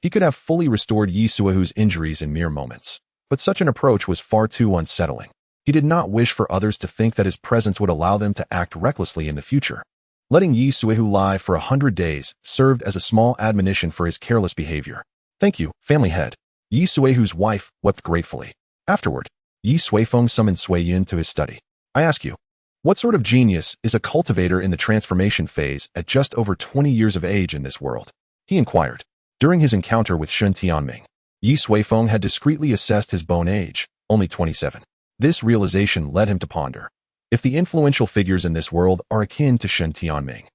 he could have fully restored Ye Suihu's injuries in mere moments. But such an approach was far too unsettling. He did not wish for others to think that his presence would allow them to act recklessly in the future. Letting Ye Suihu lie for 100 days served as a small admonition for his careless behavior. Thank you, family head. Ye Suihu's wife wept gratefully. Afterward, Ye Suifeng summoned Suiyun to his study. I ask you, what sort of genius is a cultivator in the transformation phase at just over 20 years of age in this world? He inquired. During his encounter with Shun Tianming, Ye Suifeng had discreetly assessed his bone age, only 27. This realization led him to ponder. If the influential figures in this world are akin to Shun Tianming,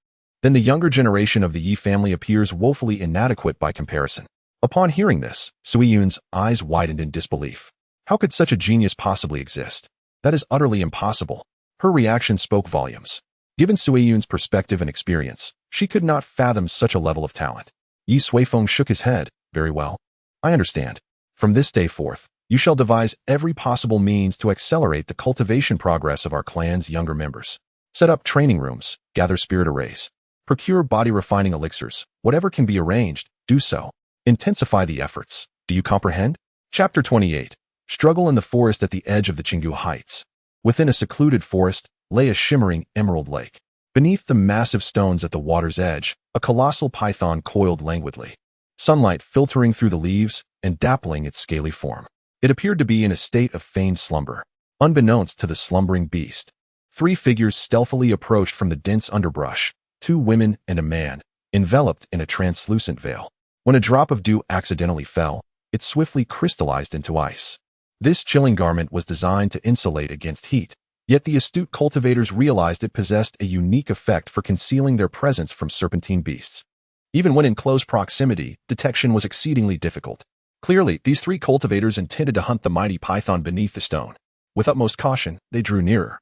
then the younger generation of the Yi family appears woefully inadequate by comparison. Upon hearing this, Suiyun's eyes widened in disbelief. How could such a genius possibly exist? That is utterly impossible. Her reaction spoke volumes. Given Suiyun's perspective and experience, she could not fathom such a level of talent. Ye Suifeng shook his head. Very well. I understand. From this day forth, you shall devise every possible means to accelerate the cultivation progress of our clan's younger members. Set up training rooms, gather spirit arrays, procure body-refining elixirs, whatever can be arranged, do so. Intensify the efforts. Do you comprehend? Chapter 28. Struggle in the forest at the edge of the Qinggu Heights. Within a secluded forest lay a shimmering emerald lake. Beneath the massive stones at the water's edge, a colossal python coiled languidly, sunlight filtering through the leaves and dappling its scaly form. It appeared to be in a state of feigned slumber. Unbeknownst to the slumbering beast, 3 figures stealthily approached from the dense underbrush, 2 women and a man, enveloped in a translucent veil. When a drop of dew accidentally fell, it swiftly crystallized into ice. This chilling garment was designed to insulate against heat, yet the astute cultivators realized it possessed a unique effect for concealing their presence from serpentine beasts. Even when in close proximity, detection was exceedingly difficult. Clearly, these 3 cultivators intended to hunt the mighty python beneath the stone. With utmost caution, they drew nearer,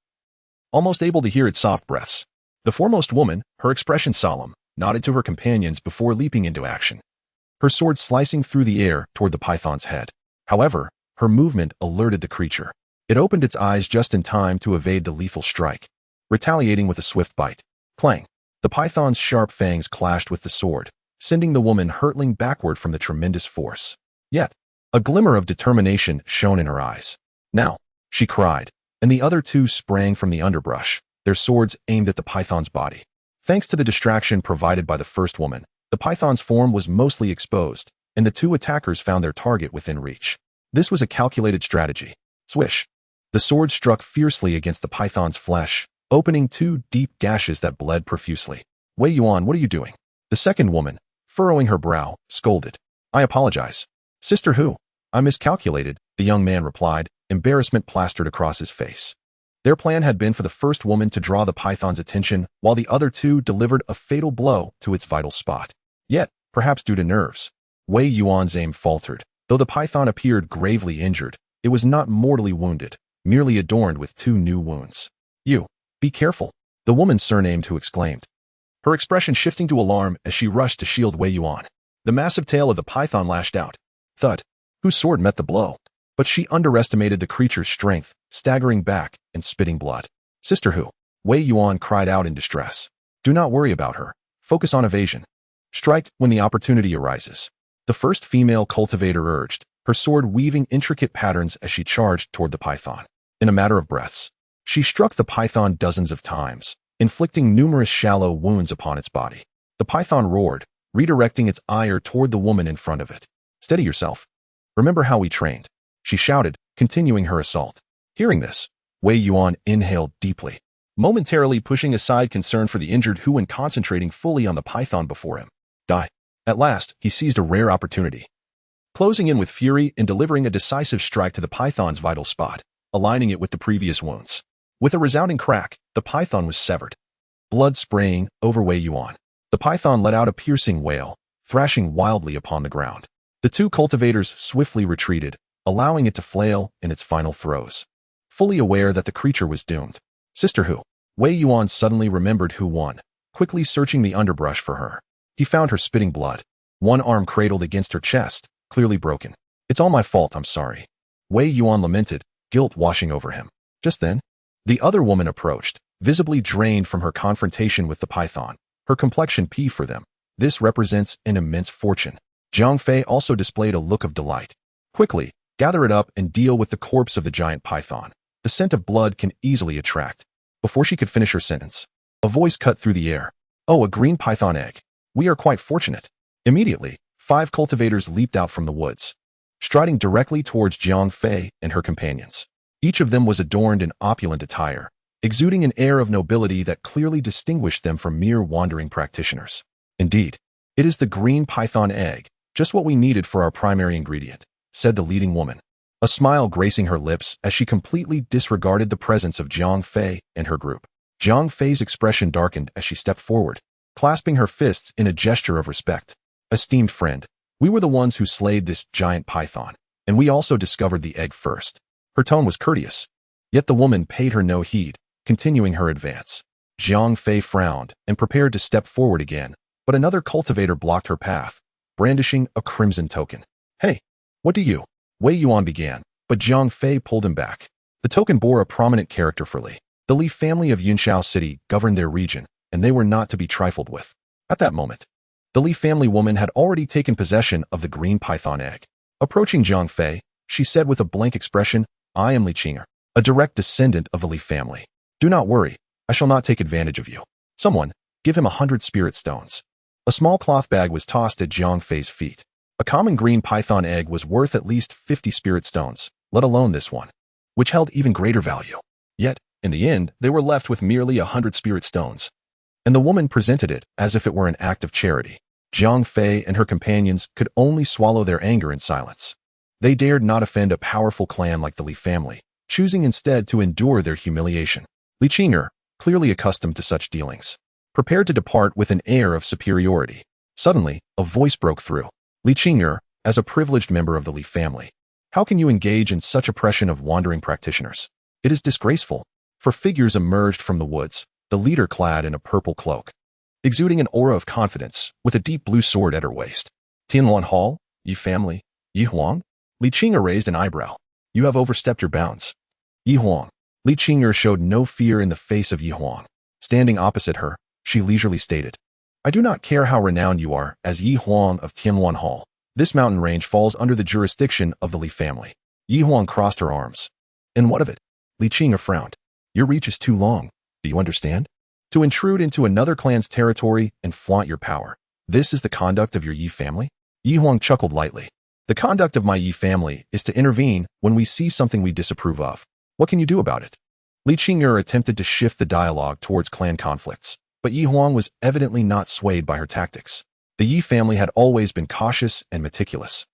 almost able to hear its soft breaths. The foremost woman, her expression solemn, nodded to her companions before leaping into action, her sword slicing through the air toward the python's head. However, her movement alerted the creature. It opened its eyes just in time to evade the lethal strike, retaliating with a swift bite. Clang! The python's sharp fangs clashed with the sword, sending the woman hurtling backward from the tremendous force. Yet, a glimmer of determination shone in her eyes. Now, she cried, and the other 2 sprang from the underbrush, their swords aimed at the python's body. Thanks to the distraction provided by the first woman, the python's form was mostly exposed, and the 2 attackers found their target within reach. This was a calculated strategy. Swish! The sword struck fiercely against the python's flesh, opening 2 deep gashes that bled profusely. Wei Yuan, what are you doing? The second woman, furrowing her brow, scolded. I apologize. Sister Hu, I miscalculated, the young man replied, embarrassment plastered across his face. Their plan had been for the first woman to draw the python's attention, while the other 2 delivered a fatal blow to its vital spot. Yet, perhaps due to nerves, Wei Yuan's aim faltered. Though the python appeared gravely injured, it was not mortally wounded, merely adorned with 2 new wounds. You, be careful, the woman surnamed Hu exclaimed, her expression shifting to alarm as she rushed to shield Wei Yuan. The massive tail of the python lashed out. Thud! Hu's sword met the blow, but she underestimated the creature's strength, staggering back and spitting blood. Sister Hu, Wei Yuan cried out in distress. Do not worry about her. Focus on evasion. Strike when the opportunity arises. The first female cultivator urged, her sword weaving intricate patterns as she charged toward the python. In a matter of breaths, she struck the python dozens of times, inflicting numerous shallow wounds upon its body. The python roared, redirecting its ire toward the woman in front of it. Steady yourself. Remember how we trained, she shouted, continuing her assault. Hearing this, Wei Yuan inhaled deeply, momentarily pushing aside concern for the injured Hu and concentrating fully on the python before him. Die. At last, he seized a rare opportunity. closing in with fury and delivering a decisive strike to the python's vital spot, aligning it with the previous wounds. With a resounding crack, the python was severed. Blood spraying over Wei Yuan. The python let out a piercing wail, thrashing wildly upon the ground. The two cultivators swiftly retreated, allowing it to flail in its final throes. Fully aware that the creature was doomed. Sister who? Wei Yuan suddenly remembered who won, quickly searching the underbrush for her. He found her spitting blood, one arm cradled against her chest, clearly broken. It's all my fault, I'm sorry. Wei Yuan lamented, guilt washing over him. Just then, the other woman approached, visibly drained from her confrontation with the python, her complexion pea for them. This represents an immense fortune. Jiang Fei also displayed a look of delight. Quickly, gather it up and deal with the corpse of the giant python. The scent of blood can easily attract. Before she could finish her sentence, a voice cut through the air. Oh, a green python egg. We are quite fortunate. Immediately, 5 cultivators leaped out from the woods, striding directly towards Jiang Fei and her companions. Each of them was adorned in opulent attire, exuding an air of nobility that clearly distinguished them from mere wandering practitioners. Indeed, it is the green python egg, just what we needed for our primary ingredient, said the leading woman, a smile gracing her lips as she completely disregarded the presence of Jiang Fei and her group. Jiang Fei's expression darkened as she stepped forward, clasping her fists in a gesture of respect. Esteemed friend, we were the ones who slayed this giant python, and we also discovered the egg first. Her tone was courteous, yet the woman paid her no heed, continuing her advance. Jiang Fei frowned and prepared to step forward again, but another cultivator blocked her path, brandishing a crimson token. Hey, what do you? Wei Yuan began, but Jiang Fei pulled him back. The token bore a prominent character for Li. The Li family of Yunshao City governed their region, and they were not to be trifled with. At that moment, the Li family woman had already taken possession of the green python egg. Approaching Jiang Fei, she said with a blank expression, I am Li Qing'er, a direct descendant of the Li family. Do not worry, I shall not take advantage of you. Someone, give him 100 spirit stones. A small cloth bag was tossed at Jiang Fei's feet. A common green python egg was worth at least 50 spirit stones, let alone this one, which held even greater value. Yet, in the end, they were left with merely 100 spirit stones. And the woman presented it as if it were an act of charity. Jiang Fei and her companions could only swallow their anger in silence. They dared not offend a powerful clan like the Li family, choosing instead to endure their humiliation. Li Qing'er, clearly accustomed to such dealings, prepared to depart with an air of superiority. Suddenly, a voice broke through. Li Qing'er, as a privileged member of the Li family, how can you engage in such oppression of wandering practitioners? It is disgraceful. For figures emerged from the woods, the leader clad in a purple cloak, exuding an aura of confidence, with a deep blue sword at her waist. Tianluan Hall, Yi family, Yi Huang? Li Qing'er raised an eyebrow. You have overstepped your bounds. Yi Huang. Li Qing'er showed no fear in the face of Yi Huang. Standing opposite her, she leisurely stated, I do not care how renowned you are as Yi Huang of Tianluan Hall. This mountain range falls under the jurisdiction of the Li family. Yi Huang crossed her arms. And what of it? Li Qing'er frowned. Your reach is too long. Do you understand? To intrude into another clan's territory and flaunt your power. This is the conduct of your Yi family? Yi Huang chuckled lightly. The conduct of my Yi family is to intervene when we see something we disapprove of. What can you do about it? Li Qing'er attempted to shift the dialogue towards clan conflicts, but Yi Huang was evidently not swayed by her tactics. The Yi family had always been cautious and meticulous.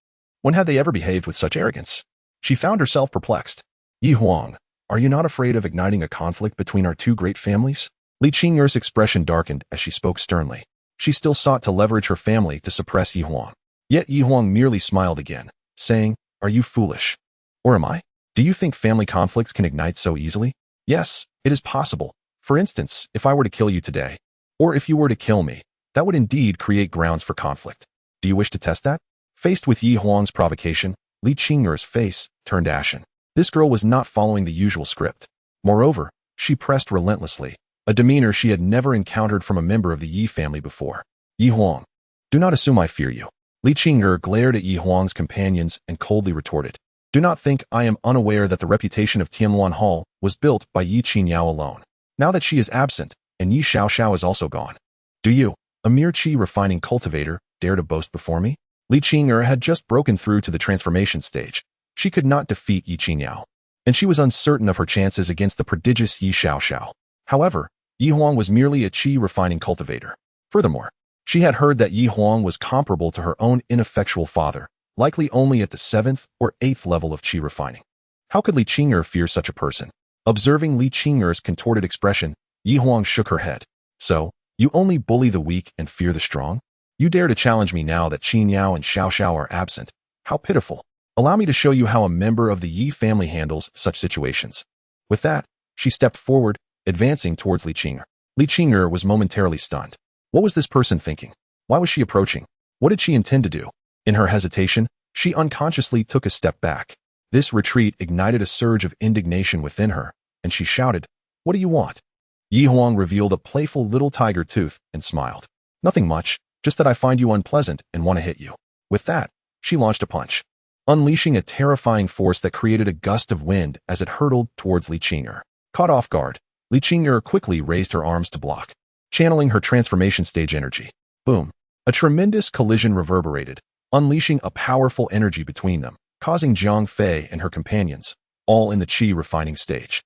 When had they ever behaved with such arrogance? She found herself perplexed. Yi Huang, are you not afraid of igniting a conflict between our two great families? Li Qing'er's expression darkened as she spoke sternly. She still sought to leverage her family to suppress Yi Huang. Yet Yi Huang merely smiled again, saying, Are you foolish? Or am I? Do you think family conflicts can ignite so easily? Yes, it is possible. For instance, if I were to kill you today, or if you were to kill me, that would indeed create grounds for conflict. Do you wish to test that? Faced with Yi Huang's provocation, Li Qing'er's face turned ashen. This girl was not following the usual script. Moreover, she pressed relentlessly, a demeanor she had never encountered from a member of the Yi family before. Yi Huang, do not assume I fear you. Li Qing'er glared at Yi Huang's companions and coldly retorted. Do not think I am unaware that the reputation of Tianluan Hall was built by Yi Qingyao alone. Now that she is absent, and Yi Xiaoxiao is also gone. Do you, a mere qi refining cultivator, dare to boast before me? Li Qing'er had just broken through to the transformation stage. She could not defeat Yi Qingyao, and she was uncertain of her chances against the prodigious Yi Xiaoxiao. However, Yi Huang was merely a qi refining cultivator. Furthermore, she had heard that Yi Huang was comparable to her own ineffectual father, likely only at the 7th or 8th level of qi refining. How could Li Qing'er fear such a person? Observing Li Qing'er's contorted expression, Yi Huang shook her head. So, you only bully the weak and fear the strong? You dare to challenge me now that Qin Yao and Xiao Xiao are absent? How pitiful. Allow me to show you how a member of the Yi family handles such situations. With that, she stepped forward, advancing towards Li Qing'er. Li Qing'er was momentarily stunned. What was this person thinking? Why was she approaching? What did she intend to do? In her hesitation, she unconsciously took a step back. This retreat ignited a surge of indignation within her, and she shouted, "What do you want?" Yi Huang revealed a playful little tiger tooth and smiled. "Nothing much, just that I find you unpleasant and want to hit you." With that, she launched a punch, unleashing a terrifying force that created a gust of wind as it hurtled towards Li Qing'er. Caught off guard, Li Qing'er quickly raised her arms to block, channeling her transformation stage energy. Boom! A tremendous collision reverberated, unleashing a powerful energy between them, causing Jiang Fei and her companions, all in the qi refining stage,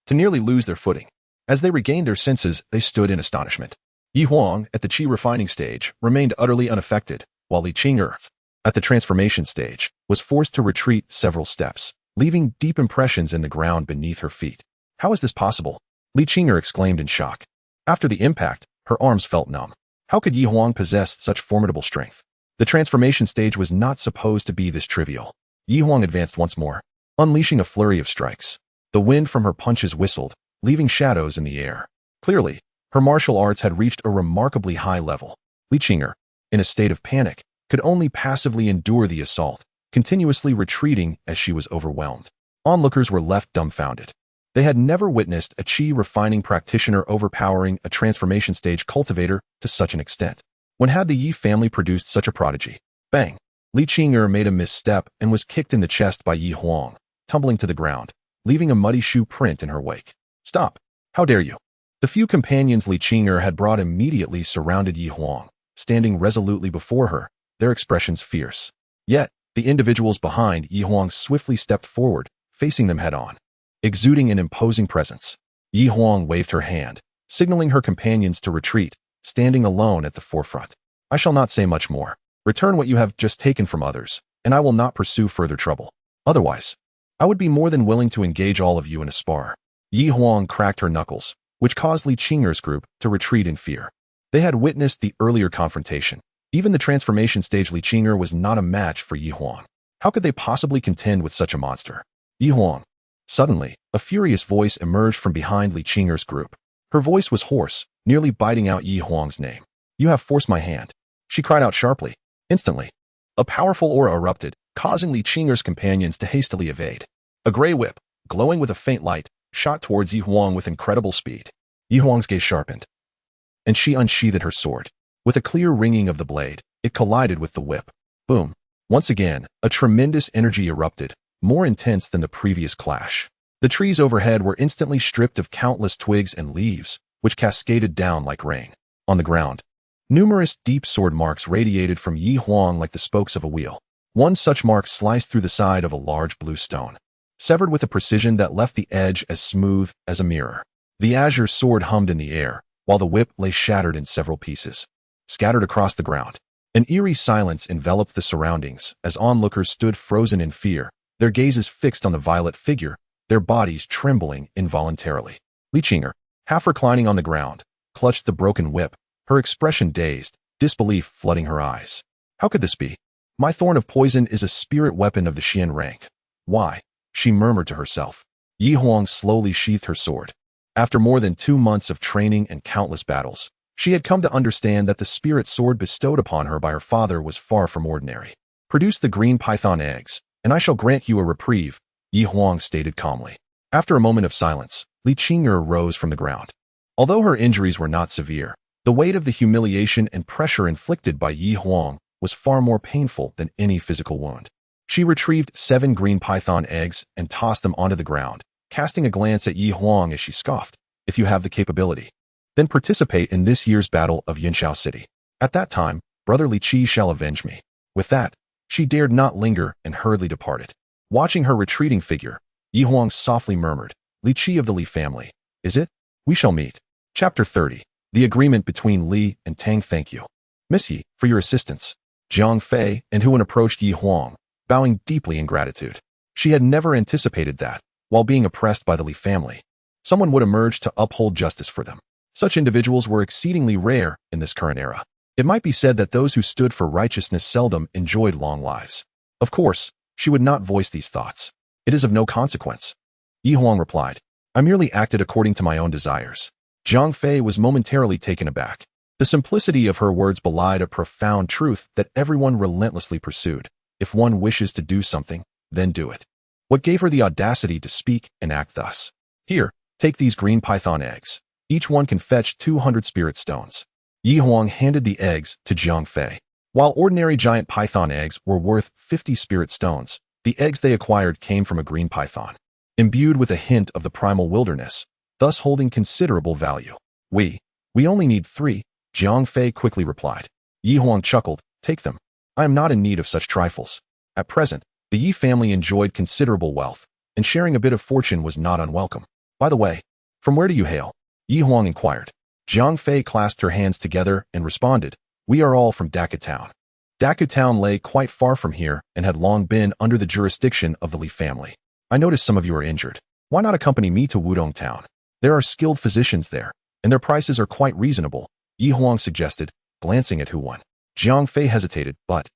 to nearly lose their footing. As they regained their senses, they stood in astonishment. Yi Huang, at the qi refining stage, remained utterly unaffected, while Li Qing'er, at the transformation stage, was forced to retreat several steps, leaving deep impressions in the ground beneath her feet. How is this possible? Li Qing'er exclaimed in shock. After the impact, her arms felt numb. How could Yi Huang possess such formidable strength? The transformation stage was not supposed to be this trivial. Yi Huang advanced once more, unleashing a flurry of strikes. The wind from her punches whistled, leaving shadows in the air. Clearly, her martial arts had reached a remarkably high level. Li Qing'er, in a state of panic, could only passively endure the assault, continuously retreating as she was overwhelmed. Onlookers were left dumbfounded. They had never witnessed a qi refining practitioner overpowering a transformation stage cultivator to such an extent. When had the Yi family produced such a prodigy? Bang! Li Qing'er made a misstep and was kicked in the chest by Yi Huang, tumbling to the ground, leaving a muddy shoe print in her wake. Stop! How dare you? The few companions Li Qing'er had brought immediately surrounded Yi Huang, standing resolutely before her, their expressions fierce. Yet, the individuals behind Yi Huang swiftly stepped forward, facing them head-on, exuding an imposing presence. Yi Huang waved her hand, signaling her companions to retreat, standing alone at the forefront. I shall not say much more. Return what you have just taken from others, and I will not pursue further trouble. Otherwise, I would be more than willing to engage all of you in a spar. Yi Huang cracked her knuckles, which caused Li Qing'er's group to retreat in fear. They had witnessed the earlier confrontation. Even the transformation stage Li Qing'er was not a match for Yi Huang. How could they possibly contend with such a monster? Yi Huang. Suddenly, a furious voice emerged from behind Li Qing'er's group. Her voice was hoarse, nearly biting out Yi Huang's name. You have forced my hand, she cried out sharply. Instantly, a powerful aura erupted, causing Li Qing'er's companions to hastily evade. A gray whip, glowing with a faint light, shot towards Yi Huang with incredible speed. Yi Huang's gaze sharpened, and she unsheathed her sword. With a clear ringing of the blade, it collided with the whip. Boom! Once again, a tremendous energy erupted, more intense than the previous clash. The trees overhead were instantly stripped of countless twigs and leaves, which cascaded down like rain. On the ground, numerous deep sword marks radiated from Yi Huang like the spokes of a wheel. One such mark sliced through the side of a large blue stone, severed with a precision that left the edge as smooth as a mirror. The azure sword hummed in the air, while the whip lay shattered in several pieces, scattered across the ground. An eerie silence enveloped the surroundings as onlookers stood frozen in fear, their gazes fixed on the violet figure, their bodies trembling involuntarily. Li Qing'er, half reclining on the ground, clutched the broken whip, her expression dazed, disbelief flooding her eyes. How could this be? My thorn of poison is a spirit weapon of the Xian rank. Why? She murmured to herself. Yi Huang slowly sheathed her sword. After more than 2 months of training and countless battles, she had come to understand that the spirit sword bestowed upon her by her father was far from ordinary. Produce the green python eggs, and I shall grant you a reprieve, Yi Huang stated calmly. After a moment of silence, Li Qing'er rose from the ground. Although her injuries were not severe, the weight of the humiliation and pressure inflicted by Yi Huang was far more painful than any physical wound. She retrieved 7 green python eggs and tossed them onto the ground, casting a glance at Yi Huang as she scoffed. If you have the capability, then participate in this year's battle of Yunxiao City. At that time, brother Li Qi shall avenge me. With that, she dared not linger and hurriedly departed. Watching her retreating figure, Yi Huang softly murmured, Li Qi of the Li family, is it? We shall meet. Chapter 30. The agreement between Li and Tang. Thank you, Miss Yi, for your assistance. Jiang Fei, and Huan approached Yi Huang, bowing deeply in gratitude. She had never anticipated that, while being oppressed by the Li family, someone would emerge to uphold justice for them. Such individuals were exceedingly rare in this current era. It might be said that those who stood for righteousness seldom enjoyed long lives. Of course, she would not voice these thoughts. It is of no consequence. Yi Huang replied, I merely acted according to my own desires. Jiang Fei was momentarily taken aback. The simplicity of her words belied a profound truth that everyone relentlessly pursued. If one wishes to do something, then do it. What gave her the audacity to speak and act thus? Here, take these green python eggs. Each one can fetch 200 spirit stones. Yi Huang handed the eggs to Jiang Fei. While ordinary giant python eggs were worth 50 spirit stones, the eggs they acquired came from a green python, imbued with a hint of the primal wilderness, thus holding considerable value. We only need 3, Jiang Fei quickly replied. Yi Huang chuckled, take them. I am not in need of such trifles. At present, the Yi family enjoyed considerable wealth, and sharing a bit of fortune was not unwelcome. By the way, from where do you hail? Yi Huang inquired. Jiang Fei clasped her hands together and responded, we are all from Daqu Town. Daqu Town lay quite far from here and had long been under the jurisdiction of the Li family. I notice some of you are injured. Why not accompany me to Wudong Town? There are skilled physicians there, and their prices are quite reasonable, Yi Huang suggested, glancing at Huan. Jiang Fei hesitated, but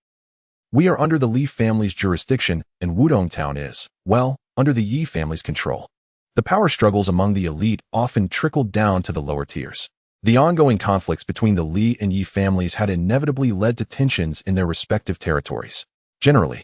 we are under the Li family's jurisdiction, and Wudong Town is, well, under the Yi family's control. The power struggles among the elite often trickled down to the lower tiers. The ongoing conflicts between the Li and Yi families had inevitably led to tensions in their respective territories. Generally,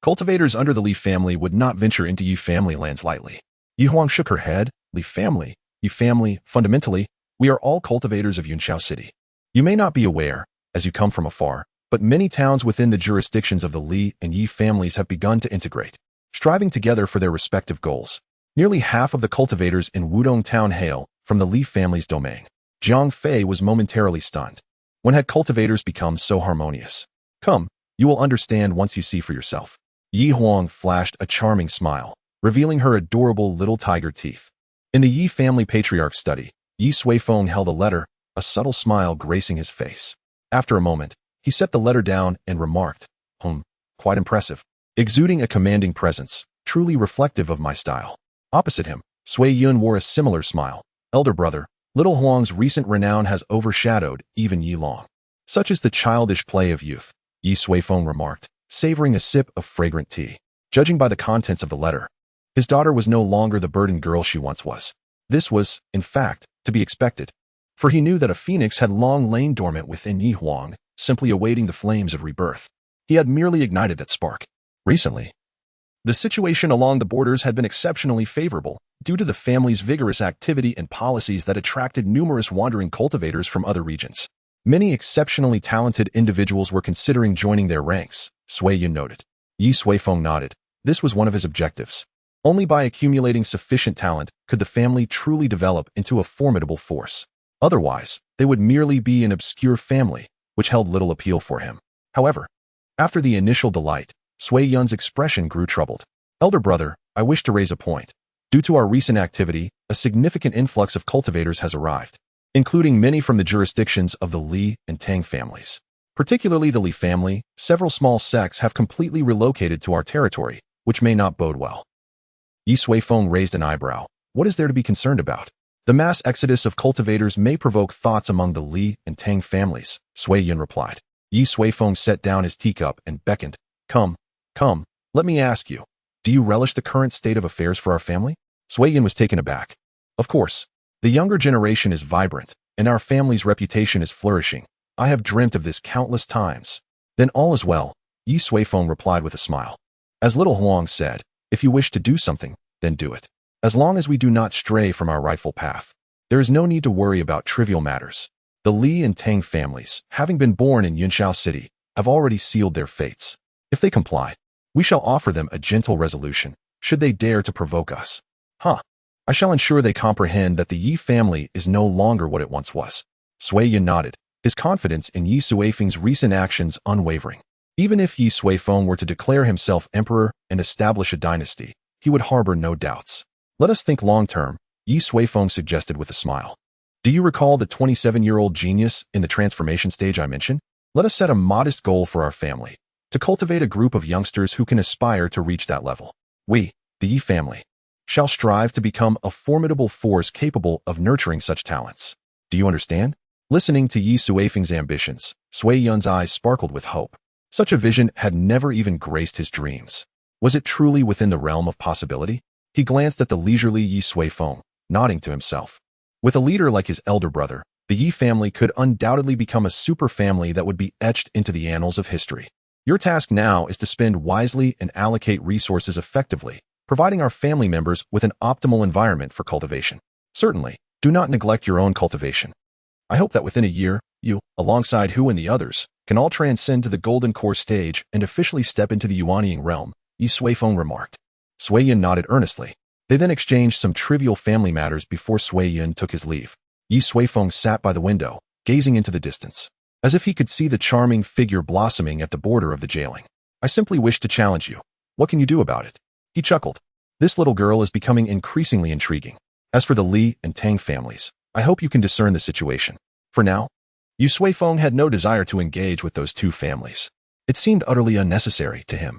cultivators under the Li family would not venture into Yi family lands lightly. Yi Huang shook her head. Li family, Yi family, fundamentally, we are all cultivators of Yunqiao City. You may not be aware, as you come from afar, but many towns within the jurisdictions of the Li and Yi families have begun to integrate, striving together for their respective goals. Nearly half of the cultivators in Wudong Town hail from the Li family's domain. Jiang Fei was momentarily stunned. When had cultivators become so harmonious? Come, you will understand once you see for yourself. Yi Huang flashed a charming smile, revealing her adorable little tiger teeth. In the Yi family patriarch's study, Ye Suifeng held a letter, a subtle smile gracing his face. After a moment, he set the letter down and remarked, quite impressive. Exuding a commanding presence, truly reflective of my style. Opposite him, Sui Yun wore a similar smile. Elder brother, little Huang's recent renown has overshadowed even Yi Long. Such is the childish play of youth, Ye Suifeng remarked, savoring a sip of fragrant tea. Judging by the contents of the letter, his daughter was no longer the burdened girl she once was. This was, in fact, to be expected, for he knew that a phoenix had long lain dormant within Yi Huang, simply awaiting the flames of rebirth. He had merely ignited that spark. Recently, the situation along the borders had been exceptionally favorable, due to the family's vigorous activity and policies that attracted numerous wandering cultivators from other regions. Many exceptionally talented individuals were considering joining their ranks, Sui Yun noted. Ye Suifeng nodded. This was one of his objectives. Only by accumulating sufficient talent could the family truly develop into a formidable force. Otherwise, they would merely be an obscure family, which held little appeal for him. However, after the initial delight, Sui Yun's expression grew troubled. Elder brother, I wish to raise a point. Due to our recent activity, a significant influx of cultivators has arrived, including many from the jurisdictions of the Li and Tang families. Particularly the Li family, several small sects have completely relocated to our territory, which may not bode well. Ye Suifeng raised an eyebrow. What is there to be concerned about? The mass exodus of cultivators may provoke thoughts among the Li and Tang families, Sui Yun replied. Ye Suifeng set down his teacup and beckoned. Come, let me ask you. Do you relish the current state of affairs for our family? Sui Yun was taken aback. Of course. The younger generation is vibrant, and our family's reputation is flourishing. I have dreamt of this countless times. Then all is well, Ye Suifeng replied with a smile. As little Huang said, if you wish to do something, then do it. As long as we do not stray from our rightful path, there is no need to worry about trivial matters. The Li and Tang families, having been born in Yunqiao City, have already sealed their fates. If they comply, we shall offer them a gentle resolution, should they dare to provoke us. I shall ensure they comprehend that the Yi family is no longer what it once was. Sui Yun nodded, his confidence in Ye Suifeng's recent actions unwavering. Even if Ye Suifeng were to declare himself emperor and establish a dynasty, he would harbor no doubts. Let us think long-term, Ye Suifeng suggested with a smile. Do you recall the 27-year-old genius in the transformation stage I mentioned? Let us set a modest goal for our family, to cultivate a group of youngsters who can aspire to reach that level. We, the Ye family, shall strive to become a formidable force capable of nurturing such talents. Do you understand? Listening to Ye Suifeng's ambitions, Sui Yun's eyes sparkled with hope. Such a vision had never even graced his dreams. Was it truly within the realm of possibility? He glanced at the leisurely Ye Suifeng, nodding to himself. With a leader like his elder brother, the Ye family could undoubtedly become a super family that would be etched into the annals of history. Your task now is to spend wisely and allocate resources effectively, providing our family members with an optimal environment for cultivation. Certainly, do not neglect your own cultivation. I hope that within a year, you, alongside Hu and the others, can all transcend to the Golden Core stage and officially step into the Yuanying realm, Ye Suifeng remarked. Sui Yun nodded earnestly. They then exchanged some trivial family matters before Sui Yun took his leave. Ye Suifeng sat by the window, gazing into the distance, as if he could see the charming figure blossoming at the border of the jailing. I simply wish to challenge you. What can you do about it? He chuckled. This little girl is becoming increasingly intriguing. As for the Li and Tang families, I hope you can discern the situation. For now, Ye Suifeng had no desire to engage with those two families. It seemed utterly unnecessary to him.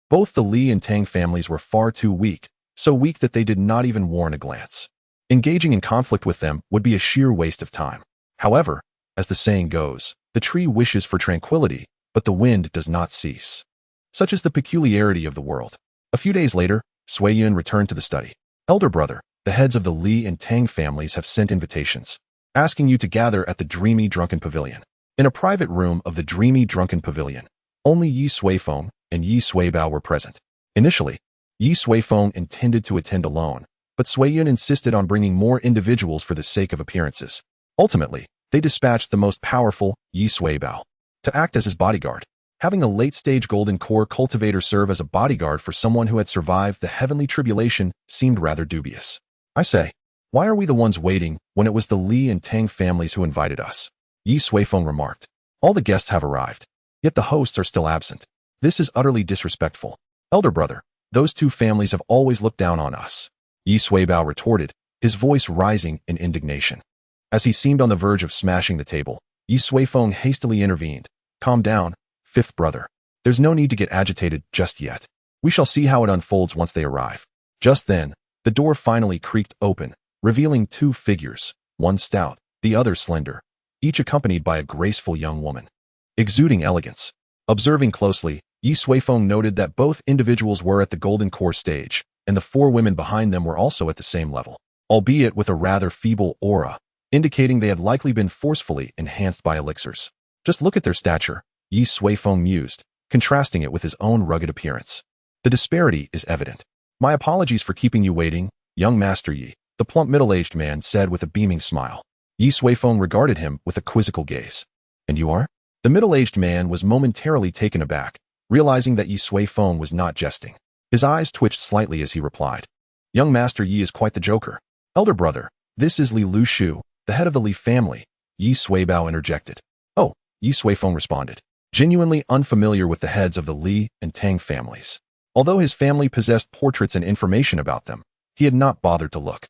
Both the Li and Tang families were far too weak, so weak that they did not even warrant a glance. Engaging in conflict with them would be a sheer waste of time. However, as the saying goes, the tree wishes for tranquility, but the wind does not cease. Such is the peculiarity of the world. A few days later, Sui Yun returned to the study. Elder brother, the heads of the Li and Tang families have sent invitations, asking you to gather at the Dreamy Drunken Pavilion. In a private room of the Dreamy Drunken Pavilion, only Ye Suifeng and Ye Suibao were present. Initially, Ye Suifeng intended to attend alone, but Sui Yun insisted on bringing more individuals for the sake of appearances. Ultimately, they dispatched the most powerful, Ye Suibao, to act as his bodyguard. Having a late-stage Golden Core cultivator serve as a bodyguard for someone who had survived the heavenly tribulation seemed rather dubious. I say, why are we the ones waiting when it was the Li and Tang families who invited us? Ye Suifeng remarked. All the guests have arrived, yet the hosts are still absent. This is utterly disrespectful. Elder brother, those two families have always looked down on us. Ye Suibao retorted, his voice rising in indignation. As he seemed on the verge of smashing the table, Ye Suifeng hastily intervened. Calm down, fifth brother. There's no need to get agitated just yet. We shall see how it unfolds once they arrive. Just then, the door finally creaked open, revealing two figures, one stout, the other slender, each accompanied by a graceful young woman, exuding elegance. Observing closely, Ye Suifeng noted that both individuals were at the Golden Core stage, and the four women behind them were also at the same level, albeit with a rather feeble aura, indicating they had likely been forcefully enhanced by elixirs. Just look at their stature, Ye Suifeng mused, contrasting it with his own rugged appearance. The disparity is evident. My apologies for keeping you waiting, young Master Yi, the plump middle-aged man said with a beaming smile. Ye Suifeng regarded him with a quizzical gaze. And you are? The middle-aged man was momentarily taken aback, realizing that Ye Suifeng was not jesting. His eyes twitched slightly as he replied. Young Master Yi is quite the joker. Elder brother, this is Li Lushu, the head of the Li family, Ye Suibao interjected. Oh, Ye Suifeng responded, genuinely unfamiliar with the heads of the Li and Tang families. Although his family possessed portraits and information about them, he had not bothered to look.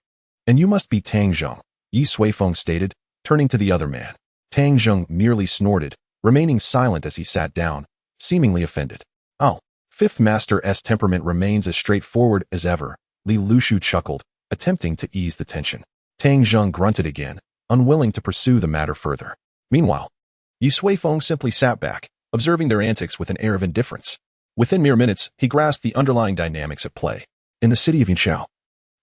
And you must be Tang Zheng, Ye Suifeng stated, turning to the other man. Tang Zheng merely snorted, remaining silent as he sat down, seemingly offended. Oh, Fifth Master's temperament remains as straightforward as ever, Li Lushu chuckled, attempting to ease the tension. Tang Zheng grunted again, unwilling to pursue the matter further. Meanwhile, Ye Suifeng simply sat back, observing their antics with an air of indifference. Within mere minutes, he grasped the underlying dynamics at play. In the city of Yinxiao,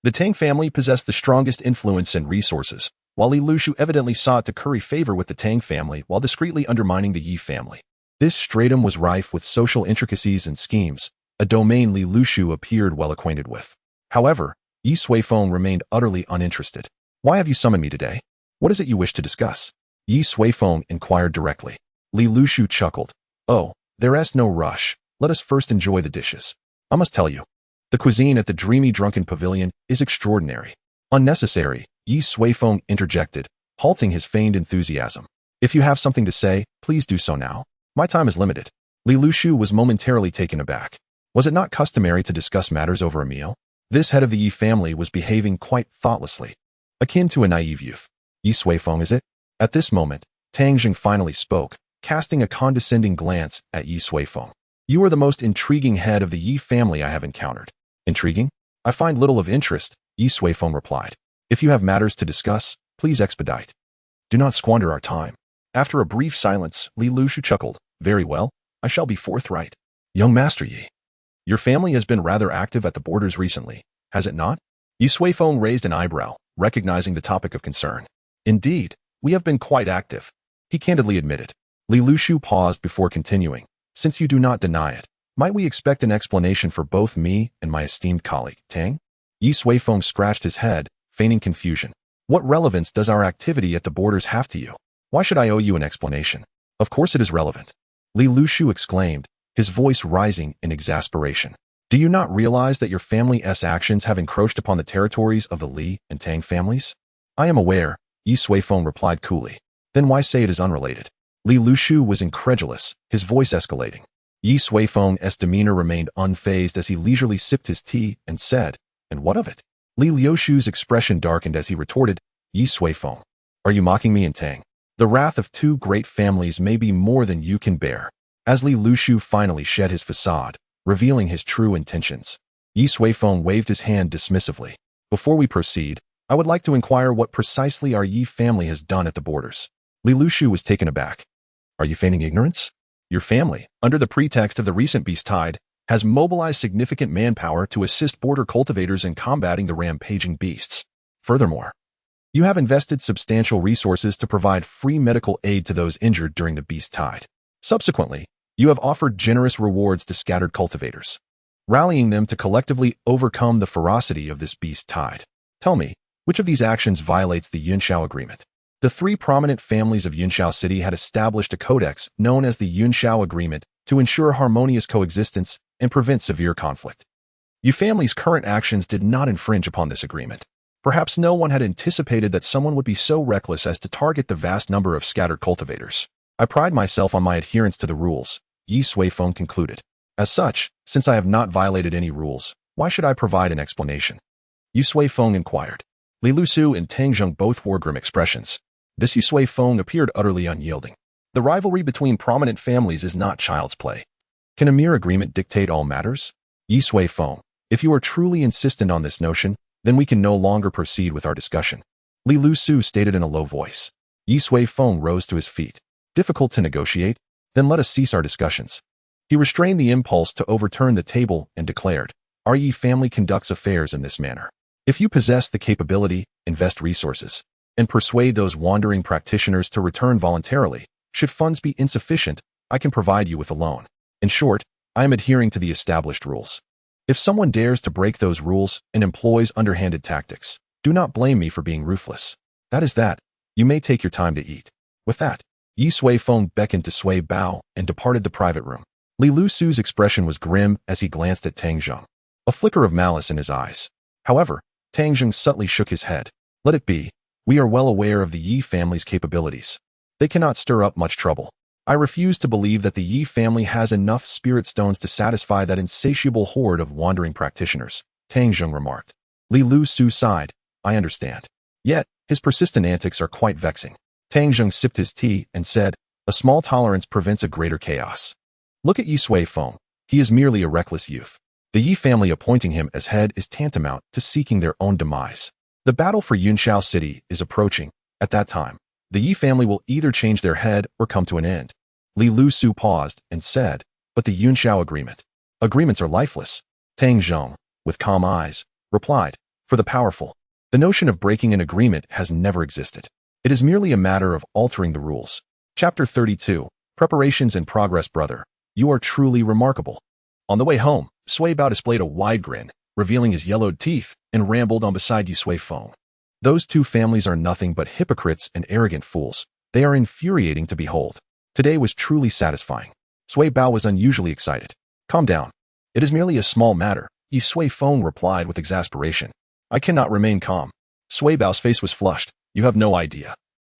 the Tang family possessed the strongest influence and resources, while Li Lushu evidently sought to curry favor with the Tang family while discreetly undermining the Yi family. This stratum was rife with social intricacies and schemes, a domain Li Lushu appeared well acquainted with. However, Ye Suifeng remained utterly uninterested. Why have you summoned me today? What is it you wish to discuss? Ye Suifeng inquired directly. Li Lushu chuckled. Oh, there's no rush. Let us first enjoy the dishes. I must tell you, the cuisine at the Dreamy Drunken Pavilion is extraordinary. Unnecessary, Ye Suifeng interjected, halting his feigned enthusiasm. If you have something to say, please do so now. My time is limited. Li Lushu was momentarily taken aback. Was it not customary to discuss matters over a meal? This head of the Yi family was behaving quite thoughtlessly, akin to a naive youth. Ye Suifeng, is it? At this moment, Tang Zheng finally spoke, casting a condescending glance at Ye Suifeng. You are the most intriguing head of the Ye family I have encountered. Intriguing? I find little of interest, Ye Suifeng replied. If you have matters to discuss, please expedite. Do not squander our time. After a brief silence, Li Lushu chuckled. Very well, I shall be forthright. Young Master Yi, your family has been rather active at the borders recently, has it not? Ye Suifeng raised an eyebrow, recognizing the topic of concern. Indeed, we have been quite active, he candidly admitted. Li Lushu paused before continuing. Since you do not deny it, might we expect an explanation for both me and my esteemed colleague, Tang? Ye Suifeng scratched his head, feigning confusion. What relevance does our activity at the borders have to you? Why should I owe you an explanation? Of course it is relevant. Li Lushu exclaimed, his voice rising in exasperation. Do you not realize that your family's actions have encroached upon the territories of the Li and Tang families? I am aware, Ye Suifeng replied coolly. Then why say it is unrelated? Li Lushu was incredulous, his voice escalating. Ye Suifeng's demeanor remained unfazed as he leisurely sipped his tea and said, and what of it? Li Lushu's expression darkened as he retorted, Ye Suifeng, are you mocking me and Tang? The wrath of two great families may be more than you can bear. As Li Lushu finally shed his facade, revealing his true intentions, Ye Suifeng waved his hand dismissively. Before we proceed, I would like to inquire what precisely our Yi family has done at the borders. Li Lushu was taken aback. Are you feigning ignorance? Your family, under the pretext of the recent beast tide, has mobilized significant manpower to assist border cultivators in combating the rampaging beasts. Furthermore, you have invested substantial resources to provide free medical aid to those injured during the beast tide. Subsequently, you have offered generous rewards to scattered cultivators, rallying them to collectively overcome the ferocity of this beast tide. Tell me, which of these actions violates the Yunshao Agreement? The three prominent families of Yunshao City had established a codex known as the Yunshao Agreement to ensure harmonious coexistence and prevent severe conflict. Your family's current actions did not infringe upon this agreement. Perhaps no one had anticipated that someone would be so reckless as to target the vast number of scattered cultivators. I pride myself on my adherence to the rules, Ye Suifeng concluded. As such, since I have not violated any rules, why should I provide an explanation? Ye Suifeng inquired. Li Lushu and Tang Zheng both wore grim expressions. This Ye Suifeng appeared utterly unyielding. The rivalry between prominent families is not child's play. Can a mere agreement dictate all matters? Ye Suifeng, if you are truly insistent on this notion, then we can no longer proceed with our discussion. Li Lushu stated in a low voice. Ye Suifeng rose to his feet. Difficult to negotiate? Then let us cease our discussions. He restrained the impulse to overturn the table and declared, our Yi family conducts affairs in this manner. If you possess the capability, invest resources, and persuade those wandering practitioners to return voluntarily, should funds be insufficient, I can provide you with a loan. In short, I am adhering to the established rules. If someone dares to break those rules and employs underhanded tactics, do not blame me for being ruthless. That is that. You may take your time to eat. With that, Ye Suifeng beckoned to Sui Bao and departed the private room. Li Lushu's expression was grim as he glanced at Tang Zheng, a flicker of malice in his eyes. However, Tang Zheng subtly shook his head. Let it be. We are well aware of the Yi family's capabilities. They cannot stir up much trouble. I refuse to believe that the Yi family has enough spirit stones to satisfy that insatiable horde of wandering practitioners, Tang Zheng remarked. Li Lushu sighed. I understand. Yet, his persistent antics are quite vexing. Tang Zheng sipped his tea and said, a small tolerance prevents a greater chaos. Look at Ye Suifeng. He is merely a reckless youth. The Yi family appointing him as head is tantamount to seeking their own demise. The battle for Yunshao City is approaching. At that time, the Yi family will either change their head or come to an end. Li Lushu paused and said, but the Yunshao Agreement. Agreements are lifeless. Tang Zheng, with calm eyes, replied, for the powerful. The notion of breaking an agreement has never existed. It is merely a matter of altering the rules. Chapter 32, Preparations in Progress. Brother, you are truly remarkable. On the way home, Sui Bao displayed a wide grin, revealing his yellowed teeth, and rambled on beside Ye Suifeng. Those two families are nothing but hypocrites and arrogant fools. They are infuriating to behold. Today was truly satisfying. Sui Bao was unusually excited. Calm down. It is merely a small matter, Ye Suifeng replied with exasperation. I cannot remain calm. Sui Bao's face was flushed. You have no idea.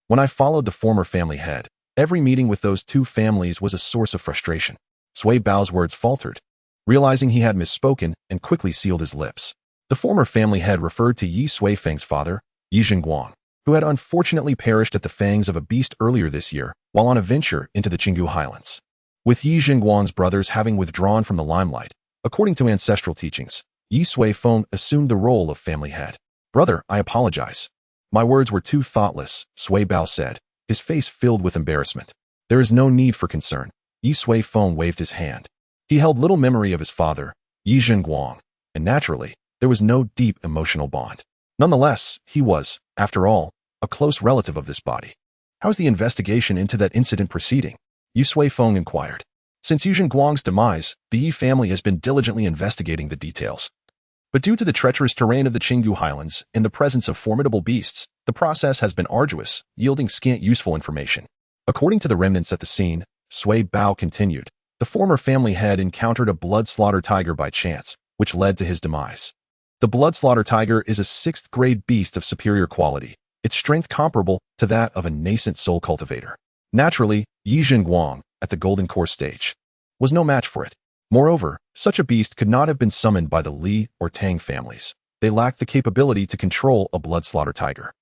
When I followed the former family head, every meeting with those two families was a source of frustration. Sui Bao's words faltered, realizing he had misspoken, and quickly sealed his lips. The former family head referred to Ye Suifeng's father, Ye Zhengguang. who had unfortunately perished at the fangs of a beast earlier this year while on a venture into the Qinggu Highlands. With Ye Jingguang's brothers having withdrawn from the limelight, according to ancestral teachings, Ye Suifeng assumed the role of family head. "Brother, I apologize. My words were too thoughtless," Sui Bao said, his face filled with embarrassment. "There is no need for concern." Ye Suifeng waved his hand. He held little memory of his father, Ye Jingguang, and naturally, there was no deep emotional bond. Nonetheless, he was, after all, a close relative of this body. "How's the investigation into that incident proceeding?" Ye Suifeng inquired. Since Ye Jingguang's demise, the Ye family has been diligently investigating the details. But due to the treacherous terrain of the Qinggu Highlands and the presence of formidable beasts, the process has been arduous, yielding scant useful information. According to the remnants at the scene, Sui Bao continued, the former family head encountered a blood-slaughter tiger by chance, which led to his demise. The blood-slaughter tiger is a 6th-grade beast of superior quality, its strength comparable to that of a nascent soul cultivator. Naturally, Ye Jingguang, at the Golden Core stage, was no match for it. Moreover, such a beast could not have been summoned by the Li or Tang families. They lacked the capability to control a blood-slaughter tiger.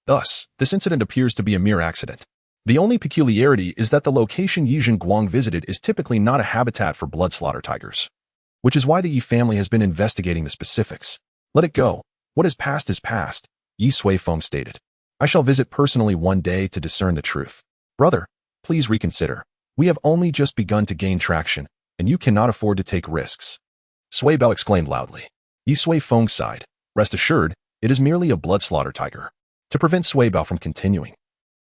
Thus, this incident appears to be a mere accident. The only peculiarity is that the location Ye Jingguang visited is typically not a habitat for blood-slaughter tigers, which is why the Ye family has been investigating the specifics. "Let it go. What is past, Ye Suifeng stated. "I shall visit personally one day to discern the truth." "Brother, please reconsider. We have only just begun to gain traction, and you cannot afford to take risks." Sui Bao exclaimed loudly. Ye Suifeng sighed. "Rest assured, it is merely a blood-slaughter tiger." To prevent Sui Bao from continuing,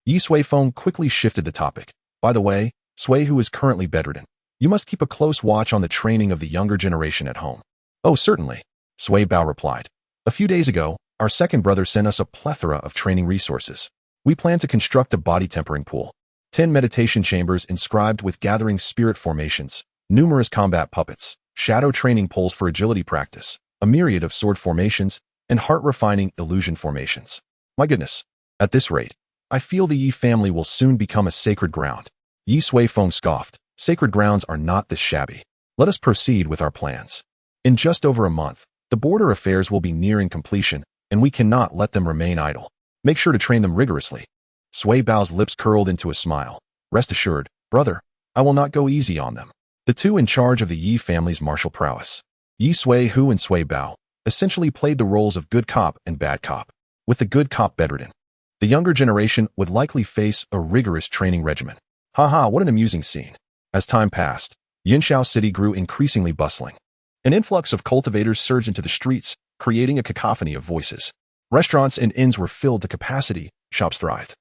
Ye Suifeng quickly shifted the topic. "By the way, Sui, who is currently bedridden, you must keep a close watch on the training of the younger generation at home." "Oh, certainly," Sui Bao replied. "A few days ago, our second brother sent us a plethora of training resources. We plan to construct a body tempering pool, 10 meditation chambers inscribed with gathering spirit formations, numerous combat puppets, shadow training poles for agility practice, a myriad of sword formations, and heart-refining illusion formations. My goodness, at this rate, I feel the Ye family will soon become a sacred ground." Ye Suifeng scoffed. "Sacred grounds are not this shabby. Let us proceed with our plans. In just over a month, the border affairs will be nearing completion, and we cannot let them remain idle. Make sure to train them rigorously." Sui Bao's lips curled into a smile. "Rest assured, brother, I will not go easy on them." The two in charge of the Ye family's martial prowess, Ye Suihu and Sui Bao, essentially played the roles of good cop and bad cop. With the good cop bedridden, the younger generation would likely face a rigorous training regimen. Haha, what an amusing scene. As time passed, Yinshao City grew increasingly bustling. An influx of cultivators surged into the streets, creating a cacophony of voices. Restaurants and inns were filled to capacity, shops thrived.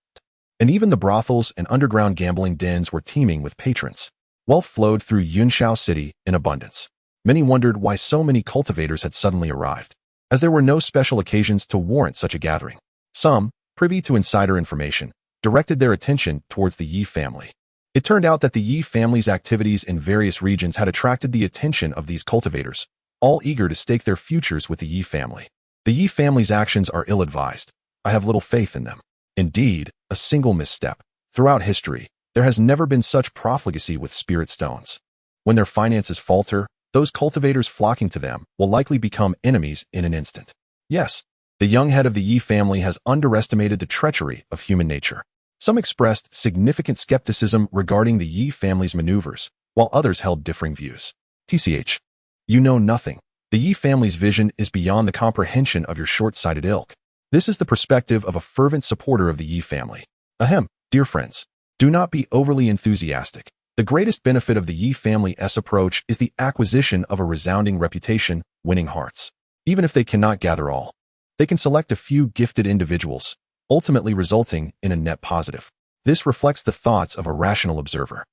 And even the brothels and underground gambling dens were teeming with patrons. Wealth flowed through Yunshao City in abundance. Many wondered why so many cultivators had suddenly arrived, as there were no special occasions to warrant such a gathering. Some, privy to insider information, directed their attention towards the Ye family. It turned out that the Ye family's activities in various regions had attracted the attention of these cultivators, all eager to stake their futures with the Ye family. The Ye family's actions are ill-advised. I have little faith in them. Indeed, a single misstep. Throughout history, there has never been such profligacy with spirit stones. When their finances falter, those cultivators flocking to them will likely become enemies in an instant. Yes, the young head of the Ye family has underestimated the treachery of human nature. Some expressed significant skepticism regarding the Ye family's maneuvers, while others held differing views. TCH. You know nothing. The Ye family's vision is beyond the comprehension of your short-sighted ilk. This is the perspective of a fervent supporter of the Ye family. Ahem, dear friends. Do not be overly enthusiastic. The greatest benefit of the Ye family's approach is the acquisition of a resounding reputation, winning hearts. Even if they cannot gather all, they can select a few gifted individuals, ultimately resulting in a net positive. This reflects the thoughts of a rational observer.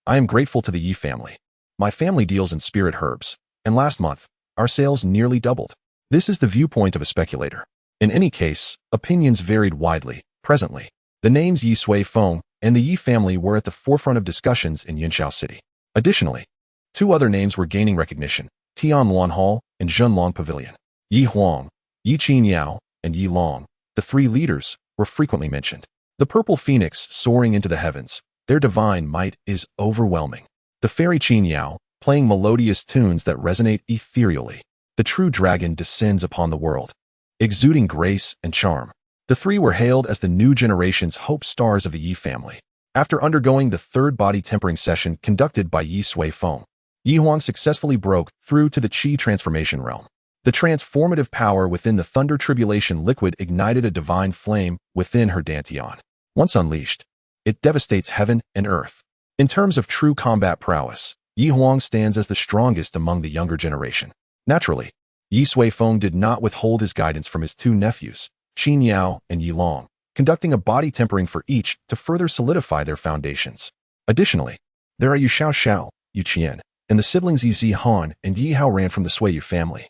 I am grateful to the Ye family. My family deals in spirit herbs, and last month, our sales nearly doubled. This is the viewpoint of a speculator. In any case, opinions varied widely. Presently, the names Ye Suifeng and the Ye family were at the forefront of discussions in Yinshao City. Additionally, two other names were gaining recognition: Tianluan Hall and Zhenlong Pavilion. Yi Huang, Yi Qiniao, and Yi Long, the three leaders, were frequently mentioned. The purple phoenix soaring into the heavens, their divine might is overwhelming. The fairy Qiniao, playing melodious tunes that resonate ethereally. The true dragon descends upon the world, exuding grace and charm. The three were hailed as the new generation's hope stars of the Ye family. After undergoing the third body tempering session conducted by Ye Suifeng, Ye Huang successfully broke through to the Qi transformation realm. The transformative power within the Thunder Tribulation liquid ignited a divine flame within her dantian. Once unleashed, it devastates heaven and earth. In terms of true combat prowess, Ye Huang stands as the strongest among the younger generation. Naturally, Ye Suifeng did not withhold his guidance from his two nephews, Qin Yao and Yi Long, conducting a body tempering for each to further solidify their foundations. Additionally, there are Yu Xiao, Yu Qian, and the siblings Yi Zihan and Yi Hao ran from the Suiyu family,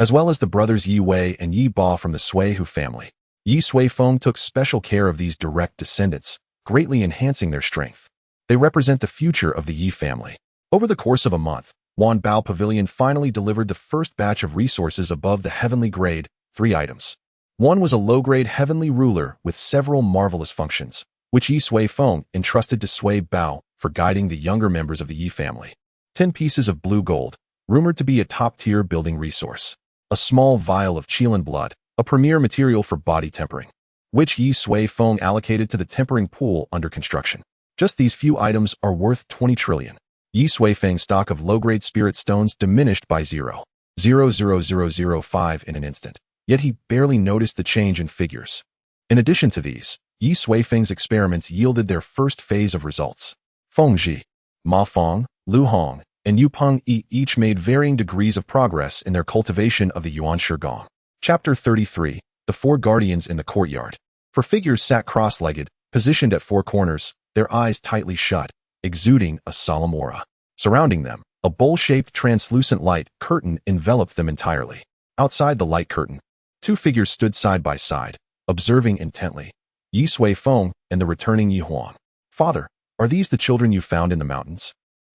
as well as the brothers Yi Wei and Yi Ba from the Suiyu family. Ye Suifeng took special care of these direct descendants, greatly enhancing their strength. They represent the future of the Yi family. Over the course of a month, Wanbao Pavilion finally delivered the first batch of resources above the heavenly grade, 3 items. One was a low-grade heavenly ruler with several marvelous functions, which Ye Suifeng entrusted to Sui Bao for guiding the younger members of the Yi family. 10 pieces of blue gold, rumored to be a top-tier building resource. A small vial of Qilin blood, a premier material for body tempering, which Ye Suifeng allocated to the tempering pool under construction. Just these few items are worth 20 trillion. Ye Suifeng's stock of low-grade spirit stones diminished by 0.00005 in an instant. Yet he barely noticed the change in figures. In addition to these, Ye Suifeng's experiments yielded their first phase of results. Feng Ji, Ma Feng, Lu Hong, and Yu Peng each made varying degrees of progress in their cultivation of the Yuan Shigong. Chapter 33, The Four Guardians in the Courtyard. For figures sat cross-legged, positioned at 4 corners, their eyes tightly shut, exuding a solemn aura. Surrounding them, a bowl-shaped translucent light curtain enveloped them entirely. Outside the light curtain, 2 figures stood side by side, observing intently. Ye Suifeng and the returning Ye Huang. Father, are these the children you found in the mountains?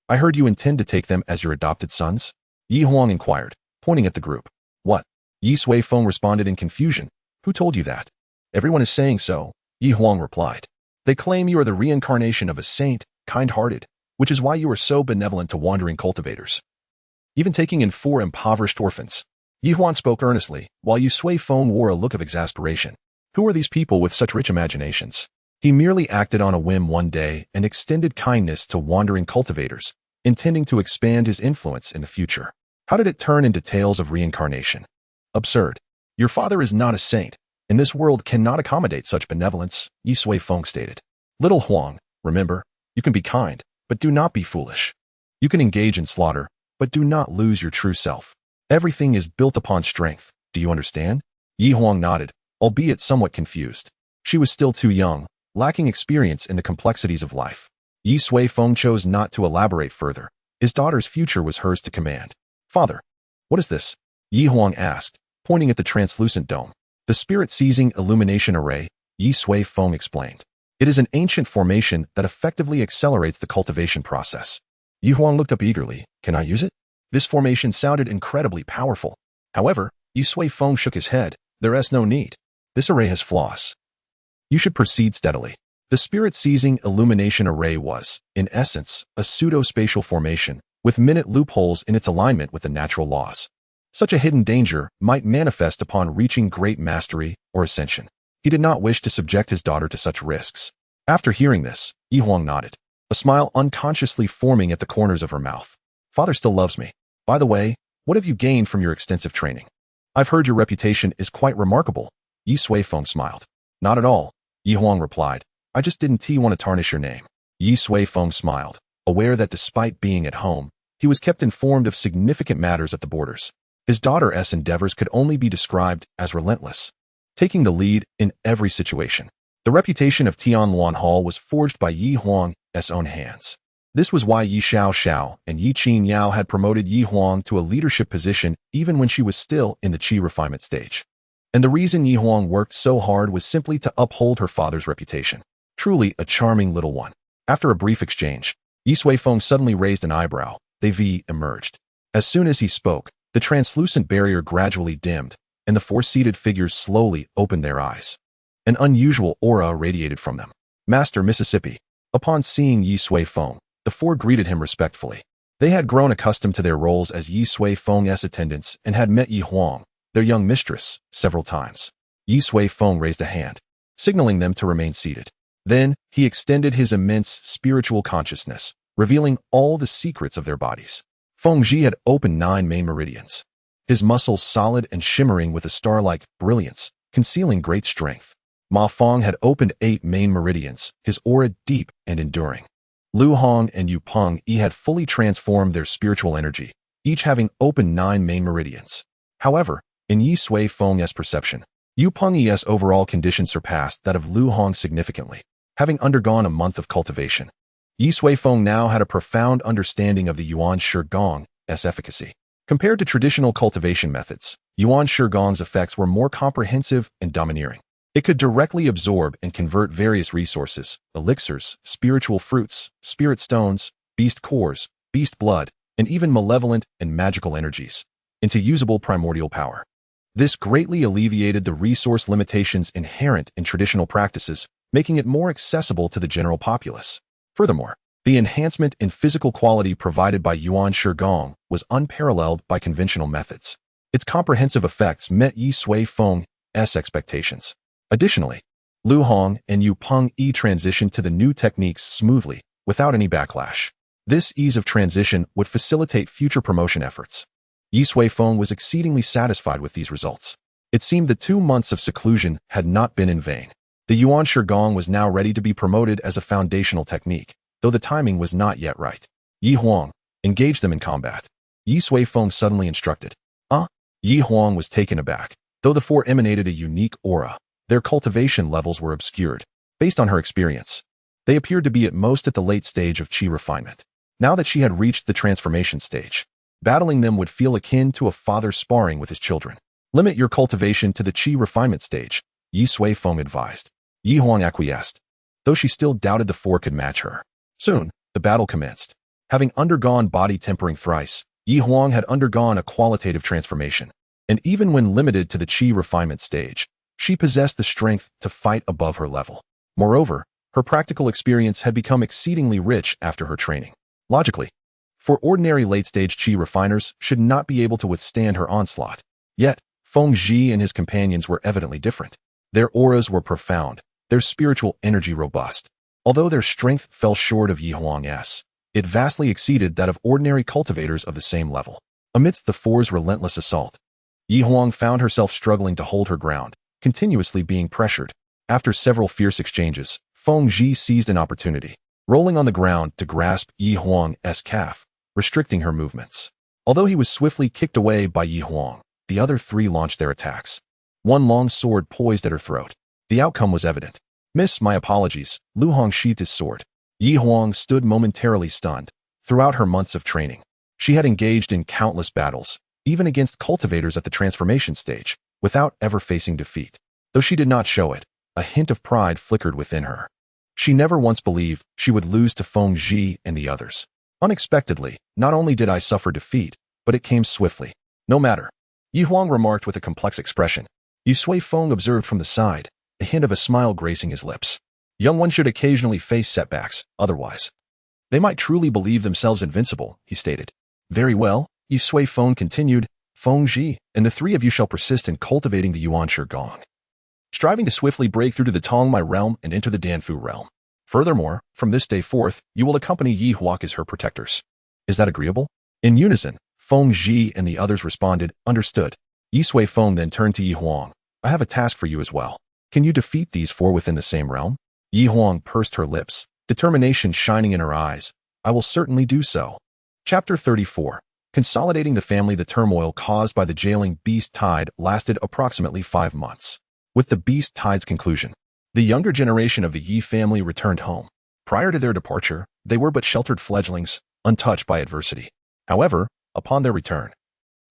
I heard you intend to take them as your adopted sons? Ye Huang inquired, pointing at the group. What? Ye Suifeng responded in confusion. Who told you that? Everyone is saying so, Ye Huang replied. They claim you are the reincarnation of a saint, kind-hearted, which is why you are so benevolent to wandering cultivators, even taking in 4 impoverished orphans. Ye Huang spoke earnestly, while Ye Suifeng wore a look of exasperation. Who are these people with such rich imaginations? He merely acted on a whim one day and extended kindness to wandering cultivators, intending to expand his influence in the future. How did it turn into tales of reincarnation? Absurd. Your father is not a saint, and this world cannot accommodate such benevolence, Ye Suifeng stated. Little Huang, remember, you can be kind, but do not be foolish. You can engage in slaughter, but do not lose your true self. Everything is built upon strength, do you understand? Ye Huang nodded, albeit somewhat confused. She was still too young, lacking experience in the complexities of life. Ye Suifeng chose not to elaborate further. His daughter's future was hers to command. Father, what is this? Ye Huang asked, pointing at the translucent dome. The spirit-seizing illumination array, Ye Suifeng explained. It is an ancient formation that effectively accelerates the cultivation process. Ye Huang looked up eagerly. Can I use it? This formation sounded incredibly powerful. However, Ye Suifeng shook his head. There is no need. This array has flaws. You should proceed steadily. The spirit-seizing illumination array was, in essence, a pseudo-spatial formation, with minute loopholes in its alignment with the natural laws. Such a hidden danger might manifest upon reaching great mastery or ascension. He did not wish to subject his daughter to such risks. After hearing this, Ye Huang nodded, a smile unconsciously forming at the corners of her mouth. Father still loves me. By the way, what have you gained from your extensive training? I've heard your reputation is quite remarkable. Ye Suifeng smiled. Not at all, Ye Huang replied. I just didn't want to tarnish your name. Ye Suifeng smiled, aware that despite being at home, he was kept informed of significant matters at the borders. His daughter's endeavors could only be described as relentless, taking the lead in every situation. The reputation of Tianluan Hall was forged by Ye Huang's own hands. This was why Ye Xiao and Yi Qin Yao had promoted Ye Huang to a leadership position even when she was still in the Qi refinement stage. And the reason Ye Huang worked so hard was simply to uphold her father's reputation. Truly a charming little one. After a brief exchange, Ye Suifeng suddenly raised an eyebrow. They emerged. As soon as he spoke, the translucent barrier gradually dimmed, and the 4 seated figures slowly opened their eyes. An unusual aura radiated from them. Master Mississippi. Upon seeing Ye Suifeng, the 4 greeted him respectfully. They had grown accustomed to their roles as Ye Suifeng's attendants and had met Ye Huang, their young mistress, several times. Ye Suifeng raised a hand, signaling them to remain seated. Then, he extended his immense spiritual consciousness, revealing all the secrets of their bodies. Feng Zhi had opened 9 main meridians, his muscles solid and shimmering with a star-like brilliance, concealing great strength. Ma Feng had opened 8 main meridians, his aura deep and enduring. Lu Hong and Yu Peng had fully transformed their spiritual energy, each having opened 9 main meridians. However, in Ye Suifeng's perception, Yu Peng's overall condition surpassed that of Lu Hong significantly. Having undergone a month of cultivation, Ye Suifeng now had a profound understanding of the Yuan Shigong's efficacy. Compared to traditional cultivation methods, Yuan Shigong's effects were more comprehensive and domineering. It could directly absorb and convert various resources, elixirs, spiritual fruits, spirit stones, beast cores, beast blood, and even malevolent and magical energies, into usable primordial power. This greatly alleviated the resource limitations inherent in traditional practices, making it more accessible to the general populace. Furthermore, the enhancement in physical quality provided by Yuan Shigong was unparalleled by conventional methods. Its comprehensive effects met Ye Suifeng's expectations. Additionally, Lu Hong and Yu Peng transitioned to the new techniques smoothly, without any backlash. This ease of transition would facilitate future promotion efforts. Ye Suifeng was exceedingly satisfied with these results. It seemed the 2 months of seclusion had not been in vain. The Yuan Shigong was now ready to be promoted as a foundational technique, though the timing was not yet right. Yi Huang, engage them in combat. Ye Suifeng suddenly instructed. Yi Huang was taken aback. Though the 4 emanated a unique aura, their cultivation levels were obscured. Based on her experience, they appeared to be at most at the late stage of qi refinement. Now that she had reached the transformation stage, battling them would feel akin to a father sparring with his children. Limit your cultivation to the qi refinement stage, Ye Suifeng advised. Yi Huang acquiesced, though she still doubted the 4 could match her. Soon, the battle commenced. Having undergone body tempering thrice, Yi Huang had undergone a qualitative transformation, and even when limited to the qi refinement stage, she possessed the strength to fight above her level. Moreover, her practical experience had become exceedingly rich after her training. Logically, for ordinary late-stage qi refiners should not be able to withstand her onslaught. Yet, Feng Zhi and his companions were evidently different. Their auras were profound, their spiritual energy robust. Although their strength fell short of Yi Huang's, it vastly exceeded that of ordinary cultivators of the same level. Amidst the 4's relentless assault, Yi Huang found herself struggling to hold her ground, continuously being pressured. After several fierce exchanges, Feng Zhi seized an opportunity, rolling on the ground to grasp Yi Huang's calf, restricting her movements. Although he was swiftly kicked away by Yi Huang, the other 3 launched their attacks. One long sword poised at her throat. The outcome was evident. Miss, my apologies. Lu Hong sheathed his sword. Yi Huang stood momentarily stunned. Throughout her months of training, she had engaged in countless battles, even against cultivators at the transformation stage, without ever facing defeat. Though she did not show it, a hint of pride flickered within her. She never once believed she would lose to Feng Zhi and the others. Unexpectedly, not only did I suffer defeat, but it came swiftly. No matter, Yi Huang remarked with a complex expression. Ye Suifeng observed from the side, a hint of a smile gracing his lips. Young one should occasionally face setbacks, otherwise they might truly believe themselves invincible, he stated. Very well, Ye Suifeng continued. Feng Zhi, and the 3 of you shall persist in cultivating the Yuan Shigong, striving to swiftly break through to the Tongmai realm and enter the Danfu realm. Furthermore, from this day forth, you will accompany Yi Huang as her protectors. Is that agreeable? In unison, Feng Zhi and the others responded, understood. Ye Suifeng then turned to Yi Huang. I have a task for you as well. Can you defeat these 4 within the same realm? Yi Huang pursed her lips, determination shining in her eyes. I will certainly do so. Chapter 34. Consolidating the family. The turmoil caused by the jailing beast tide lasted approximately 5 months. With the beast tide's conclusion, the younger generation of the Yi family returned home. Prior to their departure, they were but sheltered fledglings, untouched by adversity. However, upon their return,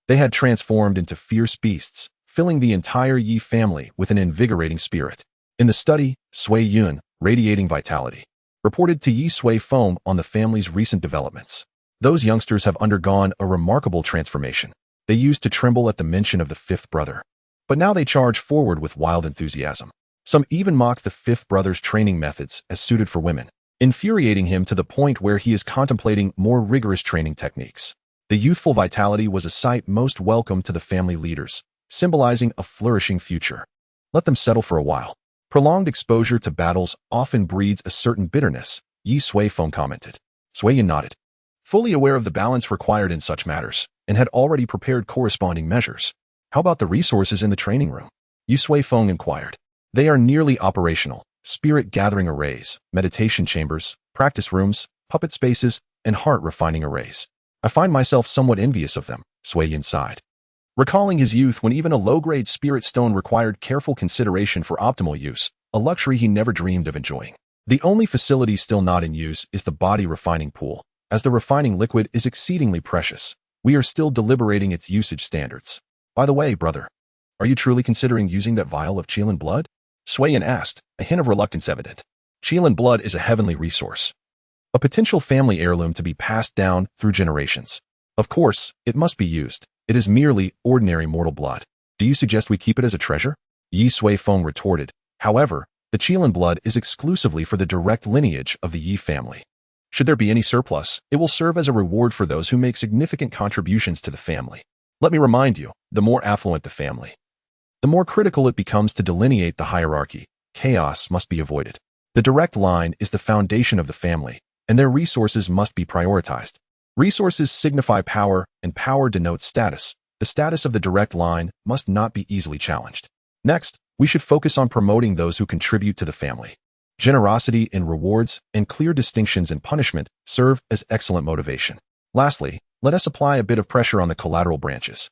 they had transformed into fierce beasts, filling the entire Yi family with an invigorating spirit. In the study, Sui Yun, radiating vitality, reported to Ye Suifeng on the family's recent developments. Those youngsters have undergone a remarkable transformation. They used to tremble at the mention of the 5th brother, but now they charge forward with wild enthusiasm. Some even mock the 5th brother's training methods as suited for women, infuriating him to the point where he is contemplating more rigorous training techniques. The youthful vitality was a sight most welcome to the family leaders, symbolizing a flourishing future. Let them settle for a while. Prolonged exposure to battles often breeds a certain bitterness, Ye Suifeng commented. Suiyin nodded, fully aware of the balance required in such matters, and had already prepared corresponding measures. How about the resources in the training room? Ye Suifeng inquired. They are nearly operational. Spirit-gathering arrays, meditation chambers, practice rooms, puppet spaces, and heart-refining arrays. I find myself somewhat envious of them, Suiyin sighed, recalling his youth when even a low-grade spirit stone required careful consideration for optimal use, a luxury he never dreamed of enjoying. The only facility still not in use is the body refining pool, as the refining liquid is exceedingly precious. We are still deliberating its usage standards. By the way, brother, are you truly considering using that vial of Qilin blood? Suiyin asked, a hint of reluctance evident. Qilin blood is a heavenly resource, a potential family heirloom to be passed down through generations. Of course, it must be used. It is merely ordinary mortal blood. Do you suggest we keep it as a treasure? Ye Suifeng retorted. However, the Qilin blood is exclusively for the direct lineage of the Ye family. Should there be any surplus, it will serve as a reward for those who make significant contributions to the family. Let me remind you, the more affluent the family, the more critical it becomes to delineate the hierarchy. Chaos must be avoided. The direct line is the foundation of the family, and their resources must be prioritized. Resources signify power, and power denotes status. The status of the direct line must not be easily challenged. Next, we should focus on promoting those who contribute to the family. Generosity in rewards and clear distinctions in punishment serve as excellent motivation. Lastly, let us apply a bit of pressure on the collateral branches.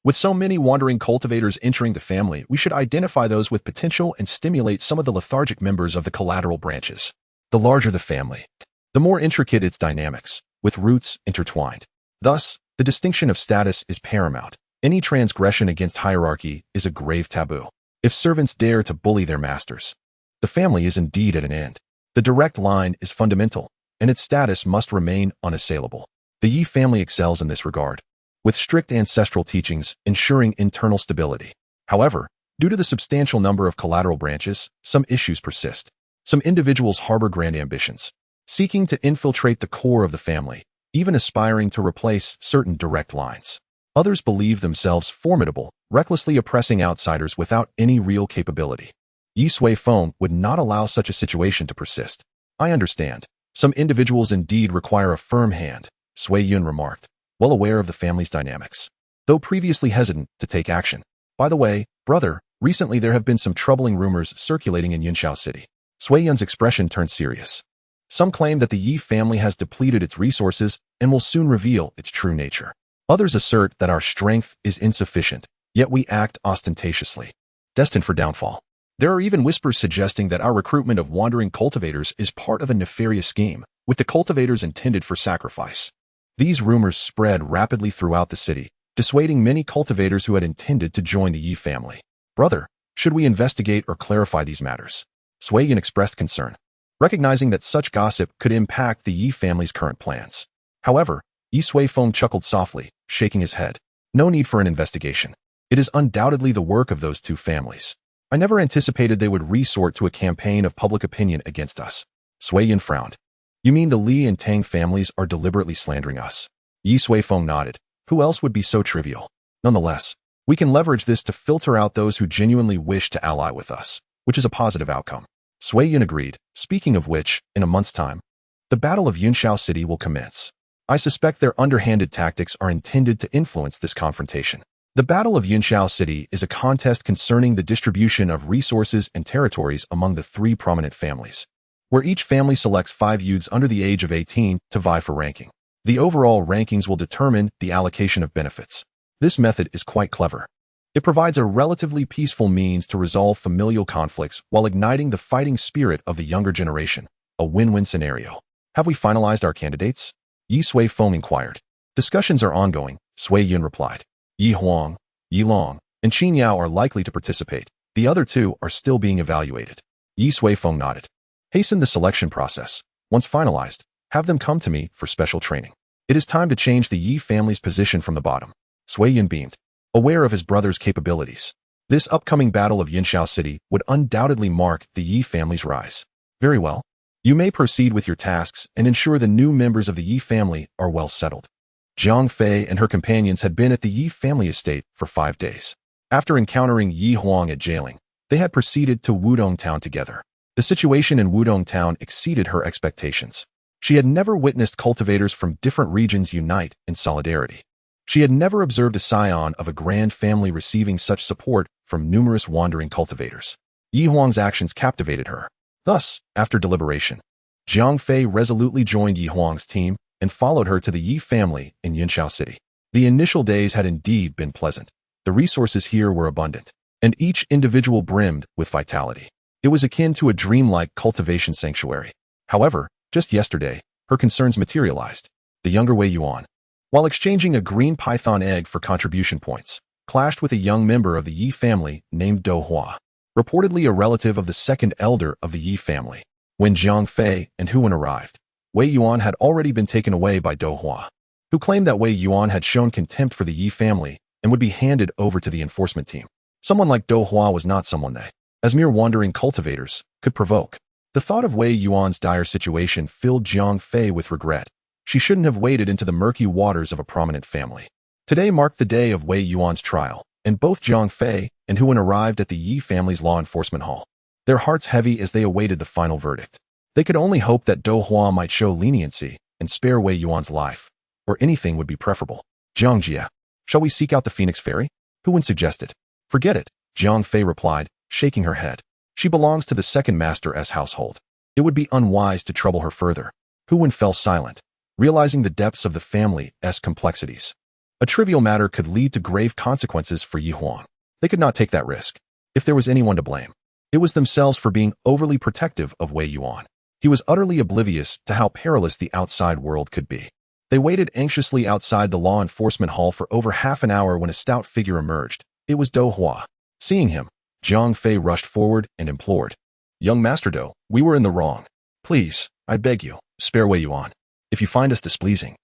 With so many wandering cultivators entering the family, we should identify those with potential and stimulate some of the lethargic members of the collateral branches. The larger the family, the more intricate its dynamics, with roots intertwined. Thus, the distinction of status is paramount. Any transgression against hierarchy is a grave taboo. If servants dare to bully their masters, the family is indeed at an end. The direct line is fundamental, and its status must remain unassailable. The Ye family excels in this regard, with strict ancestral teachings ensuring internal stability. However, due to the substantial number of collateral branches, some issues persist. Some individuals harbor grand ambitions, seeking to infiltrate the core of the family, even aspiring to replace certain direct lines. Others believe themselves formidable, recklessly oppressing outsiders without any real capability. Ye Suifeng would not allow such a situation to persist. I understand. Some individuals indeed require a firm hand, Suiyin remarked, well aware of the family's dynamics, though previously hesitant to take action. By the way, brother, recently there have been some troubling rumors circulating in Yunshao City. Suiyin's expression turned serious. Some claim that the Ye family has depleted its resources and will soon reveal its true nature. Others assert that our strength is insufficient, yet we act ostentatiously, destined for downfall. There are even whispers suggesting that our recruitment of wandering cultivators is part of a nefarious scheme, with the cultivators intended for sacrifice. These rumors spread rapidly throughout the city, dissuading many cultivators who had intended to join the Ye family. Brother, should we investigate or clarify these matters? Suiyin expressed concern, recognizing that such gossip could impact the Ye family's current plans. However, Ye Suifeng chuckled softly, shaking his head. No need for an investigation. It is undoubtedly the work of those two families. I never anticipated they would resort to a campaign of public opinion against us. Suiyin frowned. You mean the Li and Tang families are deliberately slandering us? Ye Suifeng nodded. Who else would be so trivial? Nonetheless, we can leverage this to filter out those who genuinely wish to ally with us, which is a positive outcome. Suiyin agreed. Speaking of which, in a month's time, the Battle of Yunshao City will commence. I suspect their underhanded tactics are intended to influence this confrontation. The Battle of Yunshao City is a contest concerning the distribution of resources and territories among the three prominent families, where each family selects 5 youths under the age of 18 to vie for ranking. The overall rankings will determine the allocation of benefits. This method is quite clever. It provides a relatively peaceful means to resolve familial conflicts while igniting the fighting spirit of the younger generation, a win-win scenario. Have we finalized our candidates? Ye Suifeng inquired. Discussions are ongoing, Suiyin replied. Yi Huang, Yi Long, and Qin Yao are likely to participate. The other 2 are still being evaluated. Ye Suifeng nodded. Hasten the selection process. Once finalized, have them come to me for special training. It is time to change the Yi family's position from the bottom. Suiyin beamed, aware of his brother's capabilities. This upcoming battle of Yunshao City would undoubtedly mark the Yi family's rise. Very well. You may proceed with your tasks and ensure the new members of the Yi family are well settled. Jiang Fei and her companions had been at the Yi family estate for 5 days. After encountering Yi Huang at jailing, They had proceeded to Wudong Town together. The situation in Wudong Town exceeded her expectations. She had never witnessed cultivators from different regions unite in solidarity. She had never observed a scion of a grand family receiving such support from numerous wandering cultivators. Yi Huang's actions captivated her. Thus, after deliberation, Jiang Fei resolutely joined Yi Huang's team and followed her to the Yi family in Yunxiao City. The initial days had indeed been pleasant. The resources here were abundant, and each individual brimmed with vitality. It was akin to a dreamlike cultivation sanctuary. However, just yesterday, her concerns materialized. The younger Wei Yuan, while exchanging a green python egg for contribution points, clashed with a young member of the Yi family named Dou Hua, reportedly a relative of the second elder of the Yi family. When Jiang Fei and Hu Wen arrived, Wei Yuan had already been taken away by Dou Hua, who claimed that Wei Yuan had shown contempt for the Yi family and would be handed over to the enforcement team. Someone like Dou Hua was not someone they, as mere wandering cultivators, could provoke. The thought of Wei Yuan's dire situation filled Jiang Fei with regret. She shouldn't have waded into the murky waters of a prominent family. Today marked the day of Wei Yuan's trial, and both Jiang Fei and Hu Wen arrived at the Yi family's law enforcement hall, their hearts heavy as they awaited the final verdict. They could only hope that Dou Hua might show leniency and spare Wei Yuan's life, or anything would be preferable. Jiang Jia, shall we seek out the Phoenix Fairy? Hu Wen suggested. Forget it, Jiang Fei replied, shaking her head. She belongs to the second master's household. It would be unwise to trouble her further. Hu Wen fell silent, realizing the depths of the family's complexities. A trivial matter could lead to grave consequences for Yi Huang. They could not take that risk. If there was anyone to blame, it was themselves for being overly protective of Wei Yuan. He was utterly oblivious to how perilous the outside world could be. They waited anxiously outside the law enforcement hall for over half an hour when a stout figure emerged. It was Dou Hua. Seeing him, Jiang Fei rushed forward and implored. Young Master Dou, we were in the wrong. Please, I beg you, spare Wei Yuan. If you find us displeasing,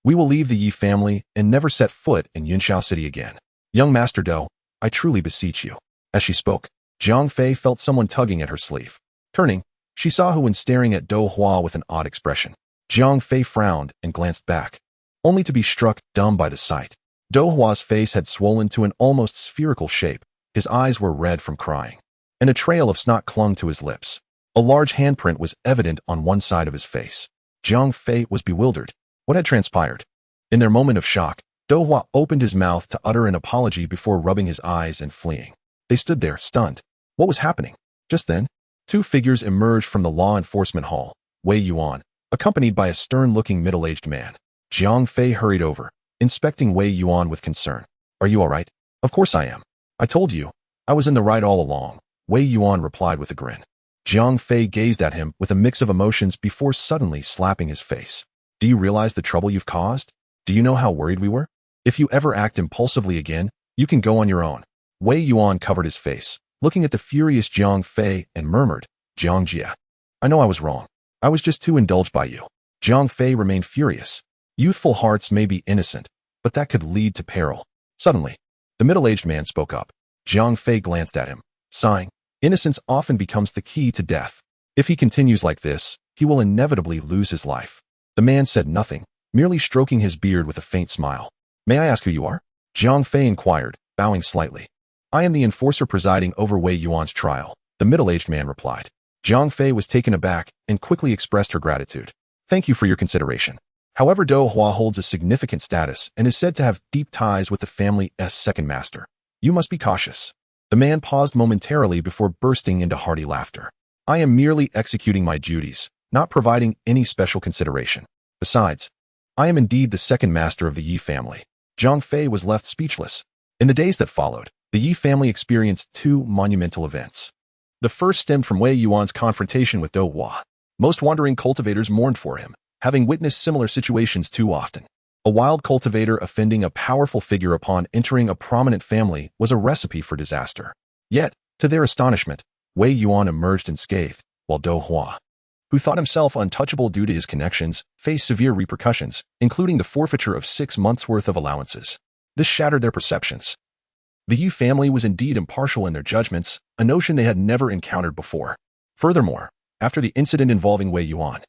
we will leave the Yi family and never set foot in Yunxiao City again. Young Master Dou, I truly beseech you. As she spoke, Jiang Fei felt someone tugging at her sleeve. Turning, she saw Hu Wen staring at Dou Hua with an odd expression. Jiang Fei frowned and glanced back, only to be struck dumb by the sight. Dou Hua's face had swollen to an almost spherical shape. His eyes were red from crying, and a trail of snot clung to his lips. A large handprint was evident on one side of his face. Jiang Fei was bewildered. What had transpired? In their moment of shock, Dou Hua opened his mouth to utter an apology before rubbing his eyes and fleeing. They stood there, stunned. What was happening? Just then, two figures emerged from the law enforcement hall. Wei Yuan, accompanied by a stern-looking middle-aged man. Jiang Fei hurried over, inspecting Wei Yuan with concern. Are you all right? Of course I am. I told you, I was in the right all along, Wei Yuan replied with a grin. Jiang Fei gazed at him with a mix of emotions before suddenly slapping his face. Do you realize the trouble you've caused? Do you know how worried we were? If you ever act impulsively again, you can go on your own. Wei Yuan covered his face, looking at the furious Jiang Fei and murmured, Jiang Jia. I know I was wrong. I was just too indulged by you. Jiang Fei remained furious. Youthful hearts may be innocent, but that could lead to peril. Suddenly, the middle-aged man spoke up. Jiang Fei glanced at him, sighing. Innocence often becomes the key to death. If he continues like this, he will inevitably lose his life. The man said nothing, merely stroking his beard with a faint smile. May I ask who you are? Jiang Fei inquired, bowing slightly. I am the enforcer presiding over Wei Yuan's trial, the middle-aged man replied. Jiang Fei was taken aback and quickly expressed her gratitude. Thank you for your consideration. However, Dou Hua holds a significant status and is said to have deep ties with the family's second master. You must be cautious. The man paused momentarily before bursting into hearty laughter. I am merely executing my duties, not providing any special consideration. Besides, I am indeed the second master of the Yi family. Jiang Fei was left speechless. In the days that followed, the Yi family experienced two monumental events. The first stemmed from Wei Yuan's confrontation with Dou Hua. Most wandering cultivators mourned for him, having witnessed similar situations too often. A wild cultivator offending a powerful figure upon entering a prominent family was a recipe for disaster. Yet, to their astonishment, Wei Yuan emerged unscathed, while Dou Hua, who thought himself untouchable due to his connections, faced severe repercussions, including the forfeiture of 6 months' worth of allowances. This shattered their perceptions. The Yi family was indeed impartial in their judgments, a notion they had never encountered before. Furthermore, after the incident involving Wei Yuan,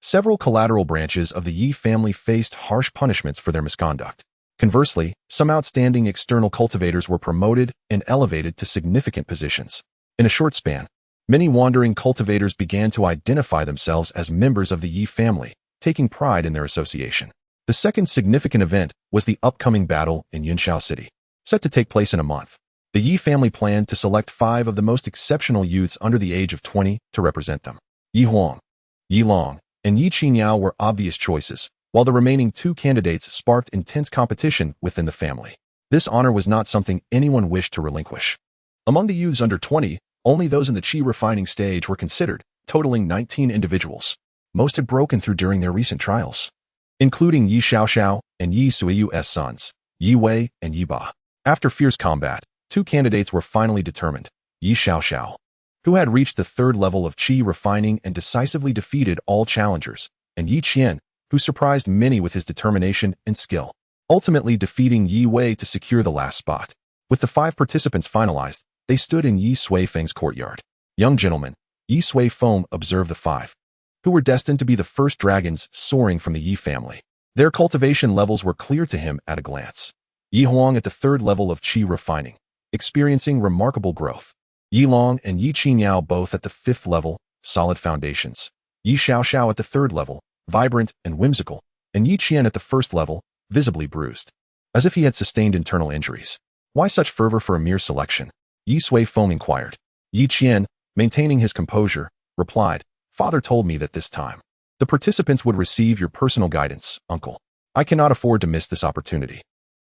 several collateral branches of the Yi family faced harsh punishments for their misconduct. Conversely, some outstanding external cultivators were promoted and elevated to significant positions. In a short span, many wandering cultivators began to identify themselves as members of the Ye family, taking pride in their association. The second significant event was the upcoming battle in Yunshao City. Set to take place in a month, the Ye family planned to select 5 of the most exceptional youths under the age of 20 to represent them. Ye Huang, Ye Long, and Ye Qingyao were obvious choices, while the remaining 2 candidates sparked intense competition within the family. This honor was not something anyone wished to relinquish. Among the youths under 20, only those in the qi refining stage were considered, totaling 19 individuals. Most had broken through during their recent trials, including Ye Xiaoxiao and Ye Suifeng's sons, Ye Wei and Ye Ba. After fierce combat, 2 candidates were finally determined: Ye Xiaoxiao, who had reached the 3rd level of qi refining and decisively defeated all challengers, and Ye Qian, who surprised many with his determination and skill, ultimately defeating Ye Wei to secure the last spot. With the 5 participants finalized, they stood in Ye Suifeng's courtyard. Young gentlemen, Ye Suifeng observed the 5, who were destined to be the first dragons soaring from the Ye family. Their cultivation levels were clear to him at a glance. Ye Huang at the 3rd level of qi refining, experiencing remarkable growth. Ye Long and Ye Qingyao both at the 5th level, solid foundations. Ye Xiaoxiao at the 3rd level, vibrant and whimsical, and Ye Qian at the 1st level, visibly bruised, as if he had sustained internal injuries. Why such fervor for a mere selection? Ye Suifeng inquired. Ye Qian, maintaining his composure, replied, "Father told me that this time the participants would receive your personal guidance, uncle. I cannot afford to miss this opportunity,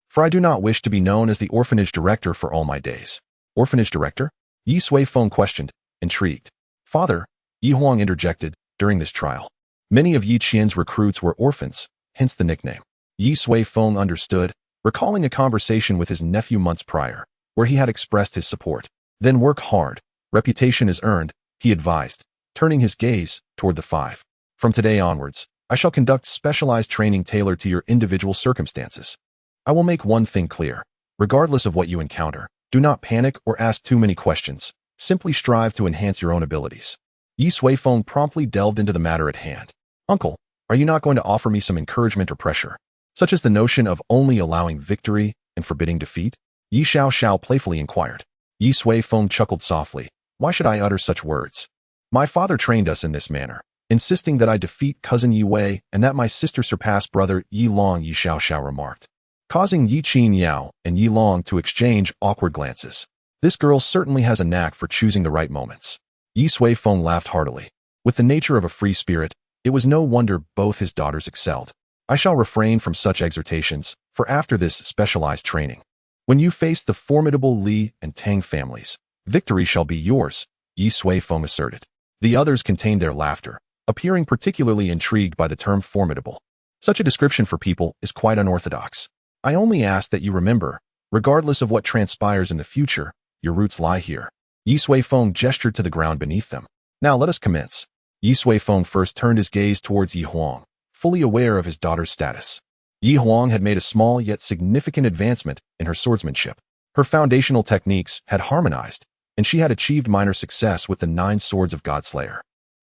for I do not wish to be known as the orphanage director for all my days." Orphanage director? Ye Suifeng questioned, intrigued. Father, Ye Huang interjected, during this trial, many of Ye Qian's recruits were orphans, hence the nickname. Ye Suifeng understood, recalling a conversation with his nephew months prior, where he had expressed his support. Then work hard. Reputation is earned, he advised, turning his gaze toward the 5. From today onwards, I shall conduct specialized training tailored to your individual circumstances. I will make one thing clear. Regardless of what you encounter, do not panic or ask too many questions. Simply strive to enhance your own abilities. Ye Suifeng promptly delved into the matter at hand. Uncle, are you not going to offer me some encouragement or pressure, such as the notion of only allowing victory and forbidding defeat? Ye Xiaoxiao playfully inquired. Ye Suifeng chuckled softly. Why should I utter such words? My father trained us in this manner, insisting that I defeat cousin Ye Wei and that my sister surpass brother Ye Long, Ye Xiaoxiao remarked, causing Ye Qingyao and Ye Long to exchange awkward glances. This girl certainly has a knack for choosing the right moments. Ye Suifeng laughed heartily. With the nature of a free spirit, it was no wonder both his daughters excelled. I shall refrain from such exhortations, for after this specialized training, when you face the formidable Li and Tang families, victory shall be yours, Ye Suifeng asserted. The others contained their laughter, appearing particularly intrigued by the term formidable. Such a description for people is quite unorthodox. I only ask that you remember, regardless of what transpires in the future, your roots lie here. Ye Suifeng gestured to the ground beneath them. Now let us commence. Ye Suifeng first turned his gaze towards Ye Huang, fully aware of his daughter's status. Ye Huang had made a small yet significant advancement in her swordsmanship. Her foundational techniques had harmonized, and she had achieved minor success with the 9 swords of Godslayer.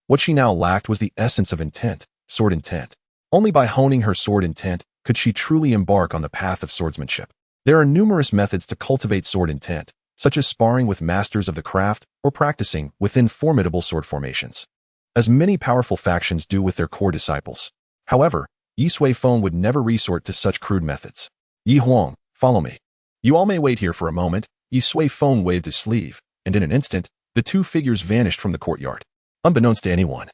What she now lacked was the essence of intent, sword intent. Only by honing her sword intent could she truly embark on the path of swordsmanship. There are numerous methods to cultivate sword intent, such as sparring with masters of the craft or practicing within formidable sword formations, as many powerful factions do with their core disciples. However, Ye Suifeng would never resort to such crude methods. Ye Huang, follow me. You all may wait here for a moment. Ye Suifeng waved his sleeve, and in an instant, the 2 figures vanished from the courtyard. Unbeknownst to anyone,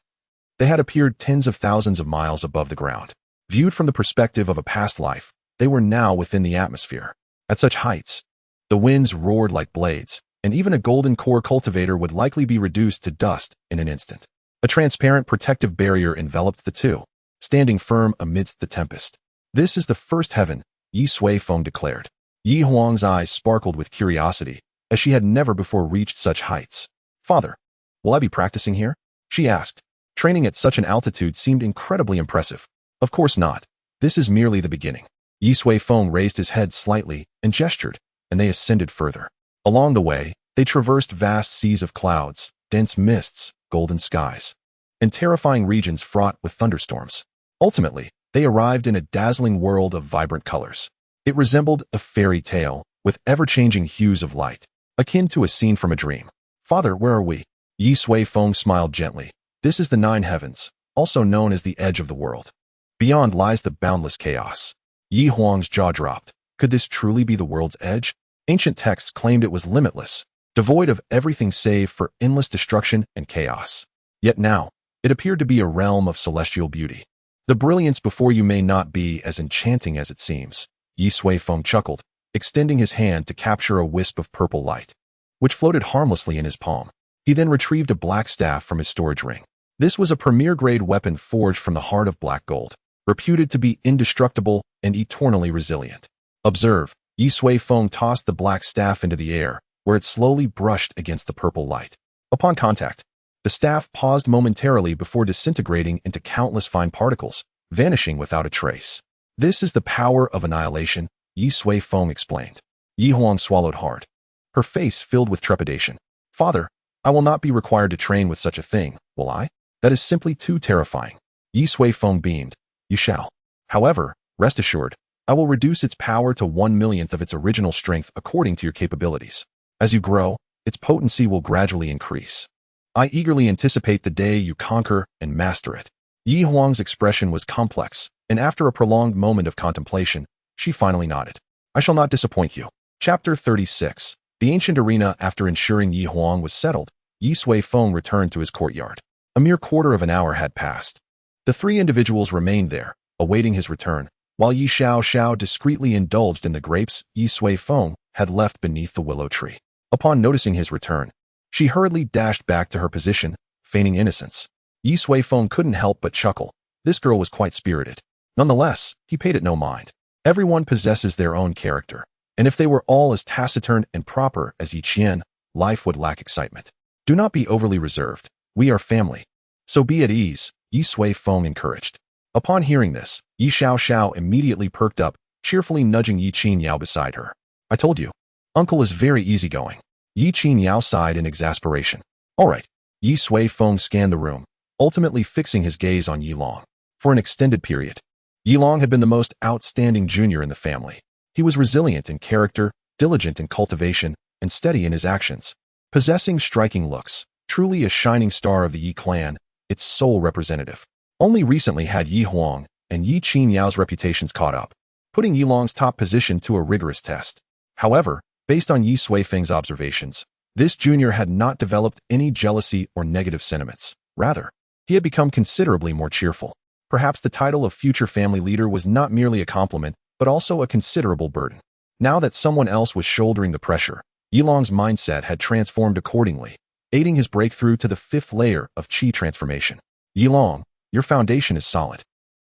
they had appeared tens of thousands of miles above the ground. Viewed from the perspective of a past life, they were now within the atmosphere. At such heights, the winds roared like blades, and even a golden core cultivator would likely be reduced to dust in an instant. A transparent protective barrier enveloped the 2, standing firm amidst the tempest. This is the first heaven, Ye Suifeng declared. Ye Huang's eyes sparkled with curiosity, as she had never before reached such heights. Father, will I be practicing here? She asked. Training at such an altitude seemed incredibly impressive. Of course not. This is merely the beginning. Ye Suifeng raised his head slightly and gestured, and they ascended further. Along the way, they traversed vast seas of clouds, dense mists, golden skies, and terrifying regions fraught with thunderstorms. Ultimately, they arrived in a dazzling world of vibrant colors. It resembled a fairy tale, with ever-changing hues of light, akin to a scene from a dream. "Father, where are we?" Ye Suifeng smiled gently. "This is the Nine Heavens, also known as the edge of the world. Beyond lies the boundless chaos." Yi Huang's jaw dropped. Could this truly be the world's edge? Ancient texts claimed it was limitless, devoid of everything save for endless destruction and chaos. Yet now, it appeared to be a realm of celestial beauty. "The brilliance before you may not be as enchanting as it seems," Ye Suifeng chuckled, extending his hand to capture a wisp of purple light, which floated harmlessly in his palm. He then retrieved a black staff from his storage ring. This was a premier-grade weapon forged from the heart of black gold, reputed to be indestructible and eternally resilient. "Observe." Ye Suifeng tossed the black staff into the air, where it slowly brushed against the purple light. Upon contact, the staff paused momentarily before disintegrating into countless fine particles, vanishing without a trace. "This is the power of annihilation," Ye Suifeng explained. Yi Huang swallowed hard, her face filled with trepidation. "Father, I will not be required to train with such a thing, will I? That is simply too terrifying." Ye Suifeng beamed. "You shall. However, rest assured, I will reduce its power to 1/millionth of its original strength according to your capabilities. As you grow, its potency will gradually increase. I eagerly anticipate the day you conquer and master it." Yi Huang's expression was complex, and after a prolonged moment of contemplation, she finally nodded. "I shall not disappoint you." Chapter 36. The ancient arena. After ensuring Yi Huang was settled, Ye Suifeng returned to his courtyard. A mere quarter of an hour had passed. The three individuals remained there, awaiting his return, while Yi Xiao discreetly indulged in the grapes Ye Suifeng had left beneath the willow tree. Upon noticing his return, she hurriedly dashed back to her position, feigning innocence. Ye Suifeng couldn't help but chuckle. This girl was quite spirited. Nonetheless, he paid it no mind. Everyone possesses their own character, and if they were all as taciturn and proper as Yi Qian, life would lack excitement. "Do not be overly reserved. We are family. So be at ease," Ye Suifeng encouraged. Upon hearing this, Yi Xiao immediately perked up, cheerfully nudging Yi Qian beside her. "I told you. Uncle is very easygoing." Yi Qian sighed in exasperation. "All right." Ye Suifeng scanned the room, ultimately fixing his gaze on Yi Long. For an extended period, Yi Long had been the most outstanding junior in the family. He was resilient in character, diligent in cultivation, and steady in his actions, possessing striking looks, truly a shining star of the Yi clan, its sole representative. Only recently had Yi Huang and Yi Qian's reputations caught up, putting Yi Long's top position to a rigorous test. However, based on Ye Suifeng's observations, this junior had not developed any jealousy or negative sentiments. Rather, he had become considerably more cheerful. Perhaps the title of future family leader was not merely a compliment, but also a considerable burden. Now that someone else was shouldering the pressure, Yi Long's mindset had transformed accordingly, aiding his breakthrough to the 5th layer of Qi transformation. "Yi Long, your foundation is solid.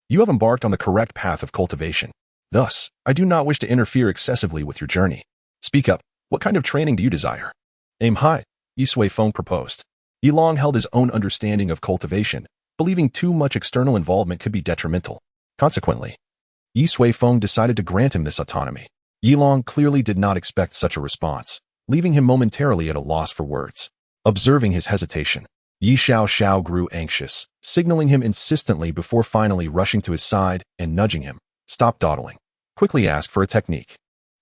You have embarked on the correct path of cultivation. Thus, I do not wish to interfere excessively with your journey. Speak up. What kind of training do you desire?" "Aim high," Ye Suifeng proposed. Yi Long held his own understanding of cultivation, believing too much external involvement could be detrimental. Consequently, Ye Suifeng decided to grant him this autonomy. Yi Long clearly did not expect such a response, leaving him momentarily at a loss for words. Observing his hesitation, Yi Xiao grew anxious, signaling him insistently before finally rushing to his side and nudging him. "Stop dawdling. Quickly ask for a technique.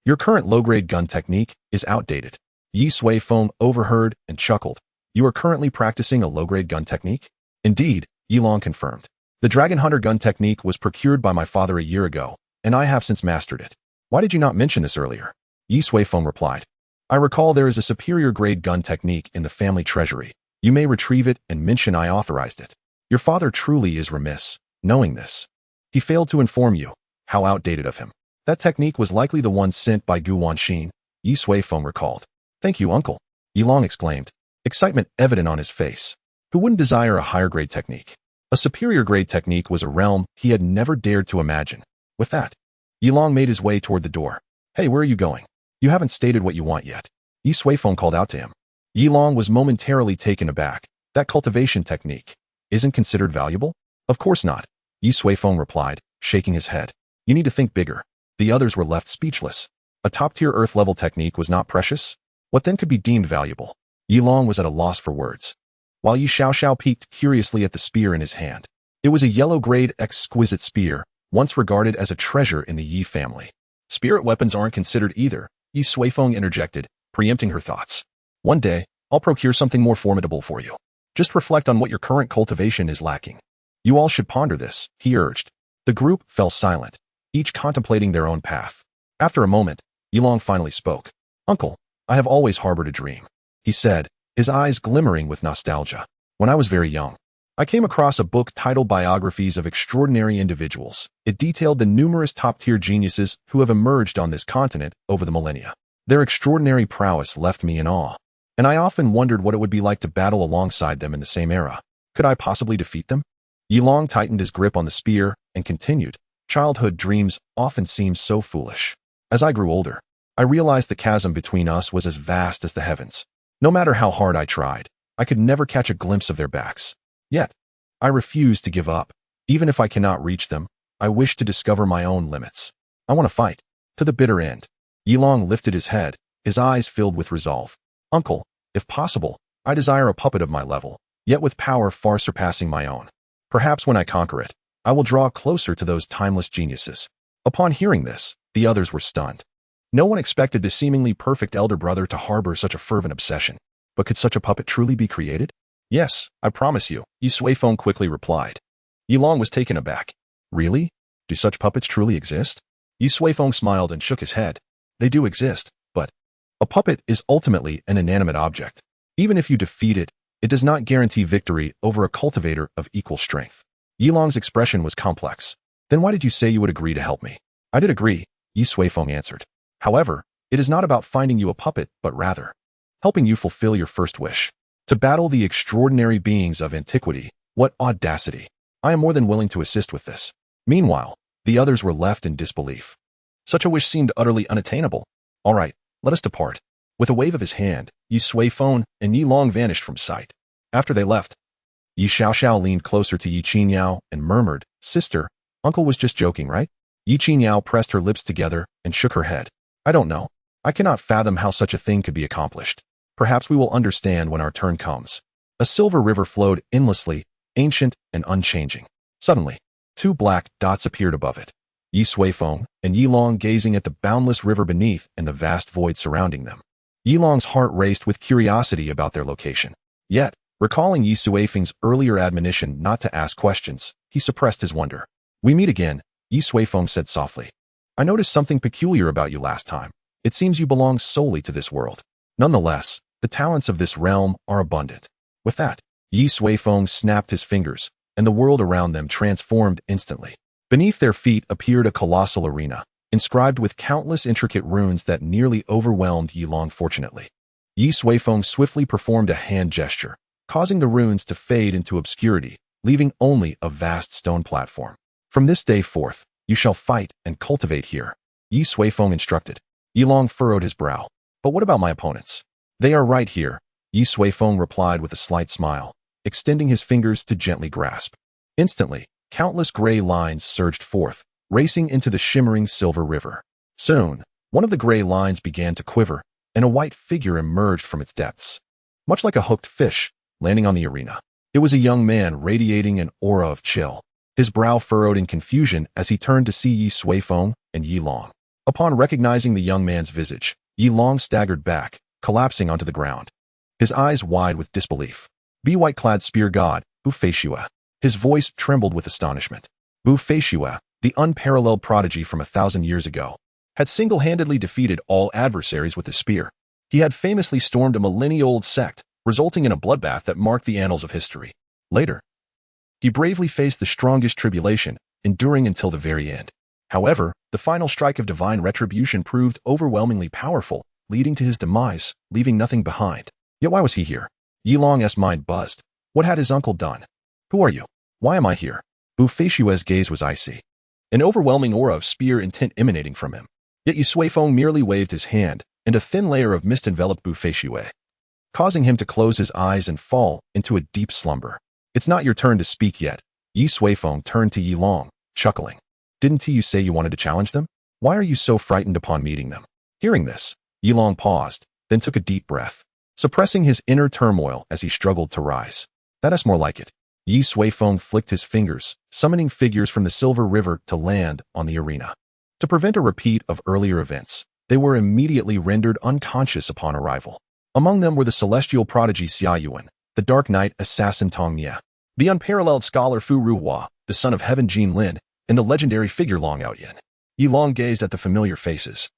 Your current low-grade gun technique is outdated." Ye Suifeng overheard and chuckled. "You are currently practicing a low-grade gun technique?" "Indeed," Yi Long confirmed. "The Dragon Hunter gun technique was procured by my father a year ago, and I have since mastered it." "Why did you not mention this earlier?" Ye Suifeng replied. "I recall there is a superior grade gun technique in the family treasury. You may retrieve it and mention I authorized it. Your father truly is remiss, knowing this. He failed to inform you. How outdated of him. That technique was likely the one sent by Gu Wanxin," Ye Suifeng recalled. "Thank you, uncle," Yi Long exclaimed, excitement evident on his face. Who wouldn't desire a higher grade technique? A superior grade technique was a realm he had never dared to imagine. With that, Yi Long made his way toward the door. "Hey, where are you going? You haven't stated what you want yet." Ye Suifeng called out to him. Yi Long was momentarily taken aback. "That cultivation technique isn't considered valuable?" "Of course not," Ye Suifeng replied, shaking his head. "You need to think bigger." The others were left speechless. A top-tier Earth-level technique was not precious? What then could be deemed valuable? Yi Long was at a loss for words, while Yi Xiao peeked curiously at the spear in his hand. It was a yellow-grade exquisite spear, once regarded as a treasure in the Yi family. Spirit weapons aren't considered either, Ye Suifeng interjected, preempting her thoughts. One day, I'll procure something more formidable for you. Just reflect on what your current cultivation is lacking. You all should ponder this, he urged. The group fell silent, each contemplating their own path. After a moment, Yilong finally spoke. Uncle, I have always harbored a dream, he said, his eyes glimmering with nostalgia. When I was very young, I came across a book titled Biographies of Extraordinary Individuals. It detailed the numerous top-tier geniuses who have emerged on this continent over the millennia. Their extraordinary prowess left me in awe, and I often wondered what it would be like to battle alongside them in the same era. Could I possibly defeat them? Yilong tightened his grip on the spear and continued, childhood dreams often seem so foolish. As I grew older, I realized the chasm between us was as vast as the heavens. No matter how hard I tried, I could never catch a glimpse of their backs. Yet, I refuse to give up. Even if I cannot reach them, I wish to discover my own limits. I want to fight, to the bitter end. Yilong lifted his head, his eyes filled with resolve. Uncle, if possible, I desire a puppet of my level, yet with power far surpassing my own. Perhaps when I conquer it, I will draw closer to those timeless geniuses. Upon hearing this, the others were stunned. No one expected the seemingly perfect elder brother to harbor such a fervent obsession. But could such a puppet truly be created? Yes, I promise you, Ye Suifeng quickly replied. Yilong was taken aback. Really? Do such puppets truly exist? Ye Suifeng smiled and shook his head. They do exist, but a puppet is ultimately an inanimate object. Even if you defeat it, it does not guarantee victory over a cultivator of equal strength. Yilong's expression was complex. Then why did you say you would agree to help me? I did agree, Ye Suifeng answered. However, it is not about finding you a puppet, but rather helping you fulfill your first wish. To battle the extraordinary beings of antiquity. What audacity! I am more than willing to assist with this. Meanwhile, the others were left in disbelief. Such a wish seemed utterly unattainable. All right, let us depart. With a wave of his hand, Ye Suifeng and Yilong vanished from sight. After they left, Ye Xiaoxiao leaned closer to Ye Qingyao and murmured, Sister, Uncle was just joking, right? Ye Qingyao pressed her lips together and shook her head. I don't know. I cannot fathom how such a thing could be accomplished. Perhaps we will understand when our turn comes. A silver river flowed endlessly, ancient and unchanging. Suddenly, two black dots appeared above it. Ye Suifeng and Yilong gazing at the boundless river beneath and the vast void surrounding them. Yilong's heart raced with curiosity about their location. Yet, recalling Ye Suifeng's earlier admonition not to ask questions, he suppressed his wonder. We meet again, Ye Suifeng said softly. I noticed something peculiar about you last time. It seems you belong solely to this world. Nonetheless, the talents of this realm are abundant. With that, Ye Suifeng snapped his fingers, and the world around them transformed instantly. Beneath their feet appeared a colossal arena, inscribed with countless intricate runes that nearly overwhelmed Yilong fortunately. Ye Suifeng swiftly performed a hand gesture, causing the runes to fade into obscurity, leaving only a vast stone platform. From this day forth, you shall fight and cultivate here, Ye Suifeng instructed. Yilong furrowed his brow. But what about my opponents? They are right here, Ye Suifeng replied with a slight smile, extending his fingers to gently grasp. Instantly, countless gray lines surged forth, racing into the shimmering silver river. Soon, one of the gray lines began to quiver, and a white figure emerged from its depths. Much like a hooked fish, landing on the arena. It was a young man radiating an aura of chill. His brow furrowed in confusion as he turned to see Ye Suifeng and Yilong. Upon recognizing the young man's visage, Yilong staggered back, collapsing onto the ground. His eyes wide with disbelief. Be white-clad spear god, Bufeishua. His voice trembled with astonishment. Bufeishua, the unparalleled prodigy from 1,000 years ago, had single-handedly defeated all adversaries with his spear. He had famously stormed a millennia-old sect, resulting in a bloodbath that marked the annals of history. Later, he bravely faced the strongest tribulation, enduring until the very end. However, the final strike of divine retribution proved overwhelmingly powerful, leading to his demise, leaving nothing behind. Yet why was he here? Yilong's mind buzzed. What had his uncle done? Who are you? Why am I here? Bufeishua's gaze was icy, an overwhelming aura of spear intent emanating from him. Yet Ye Suifeng merely waved his hand, and a thin layer of mist enveloped Bufeishua, causing him to close his eyes and fall into a deep slumber. It's not your turn to speak yet. Ye Suifeng turned to Yilong, chuckling. Didn't you say you wanted to challenge them? Why are you so frightened upon meeting them? Hearing this, Yilong paused, then took a deep breath, suppressing his inner turmoil as he struggled to rise. That's more like it. Ye Suifeng flicked his fingers, summoning figures from the silver river to land on the arena. To prevent a repeat of earlier events, they were immediately rendered unconscious upon arrival. Among them were the celestial prodigy Xia Yuan, the dark knight assassin Tong Mie, the unparalleled scholar Fu Ruhua, the son of heaven Jin Lin, and the legendary figure Long Yaoyan. Yi Long gazed at the familiar faces,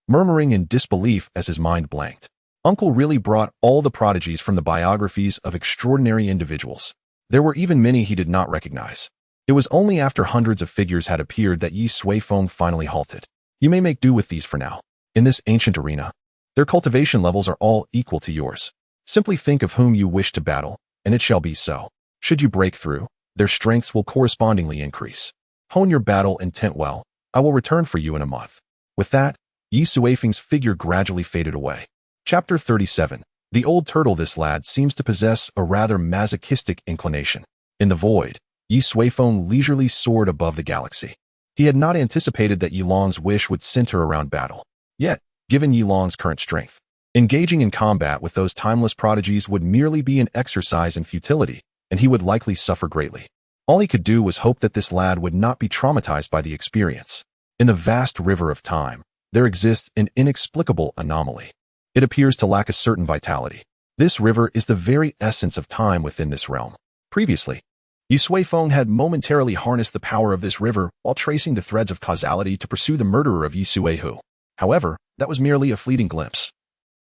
murmuring in disbelief as his mind blanked. Uncle really brought all the prodigies from the biographies of extraordinary individuals. There were even many he did not recognize. It was only after hundreds of figures had appeared that Ye Suifeng finally halted. You may make do with these for now. In this ancient arena, their cultivation levels are all equal to yours. Simply think of whom you wish to battle, and it shall be so. Should you break through, their strengths will correspondingly increase. Hone your battle intent well. I will return for you in a month. With that, Ye Suifeng's figure gradually faded away. Chapter 37. The old turtle. This lad seems to possess a rather masochistic inclination. In the void, Ye Suifeng leisurely soared above the galaxy. He had not anticipated that Yi Long's wish would center around battle. Yet, given Yi Long's current strength, engaging in combat with those timeless prodigies would merely be an exercise in futility, and he would likely suffer greatly. All he could do was hope that this lad would not be traumatized by the experience. In the vast river of time, there exists an inexplicable anomaly. It appears to lack a certain vitality. This river is the very essence of time within this realm. Previously, Ye Suifeng had momentarily harnessed the power of this river while tracing the threads of causality to pursue the murderer of Ye Suihu. However, that was merely a fleeting glimpse.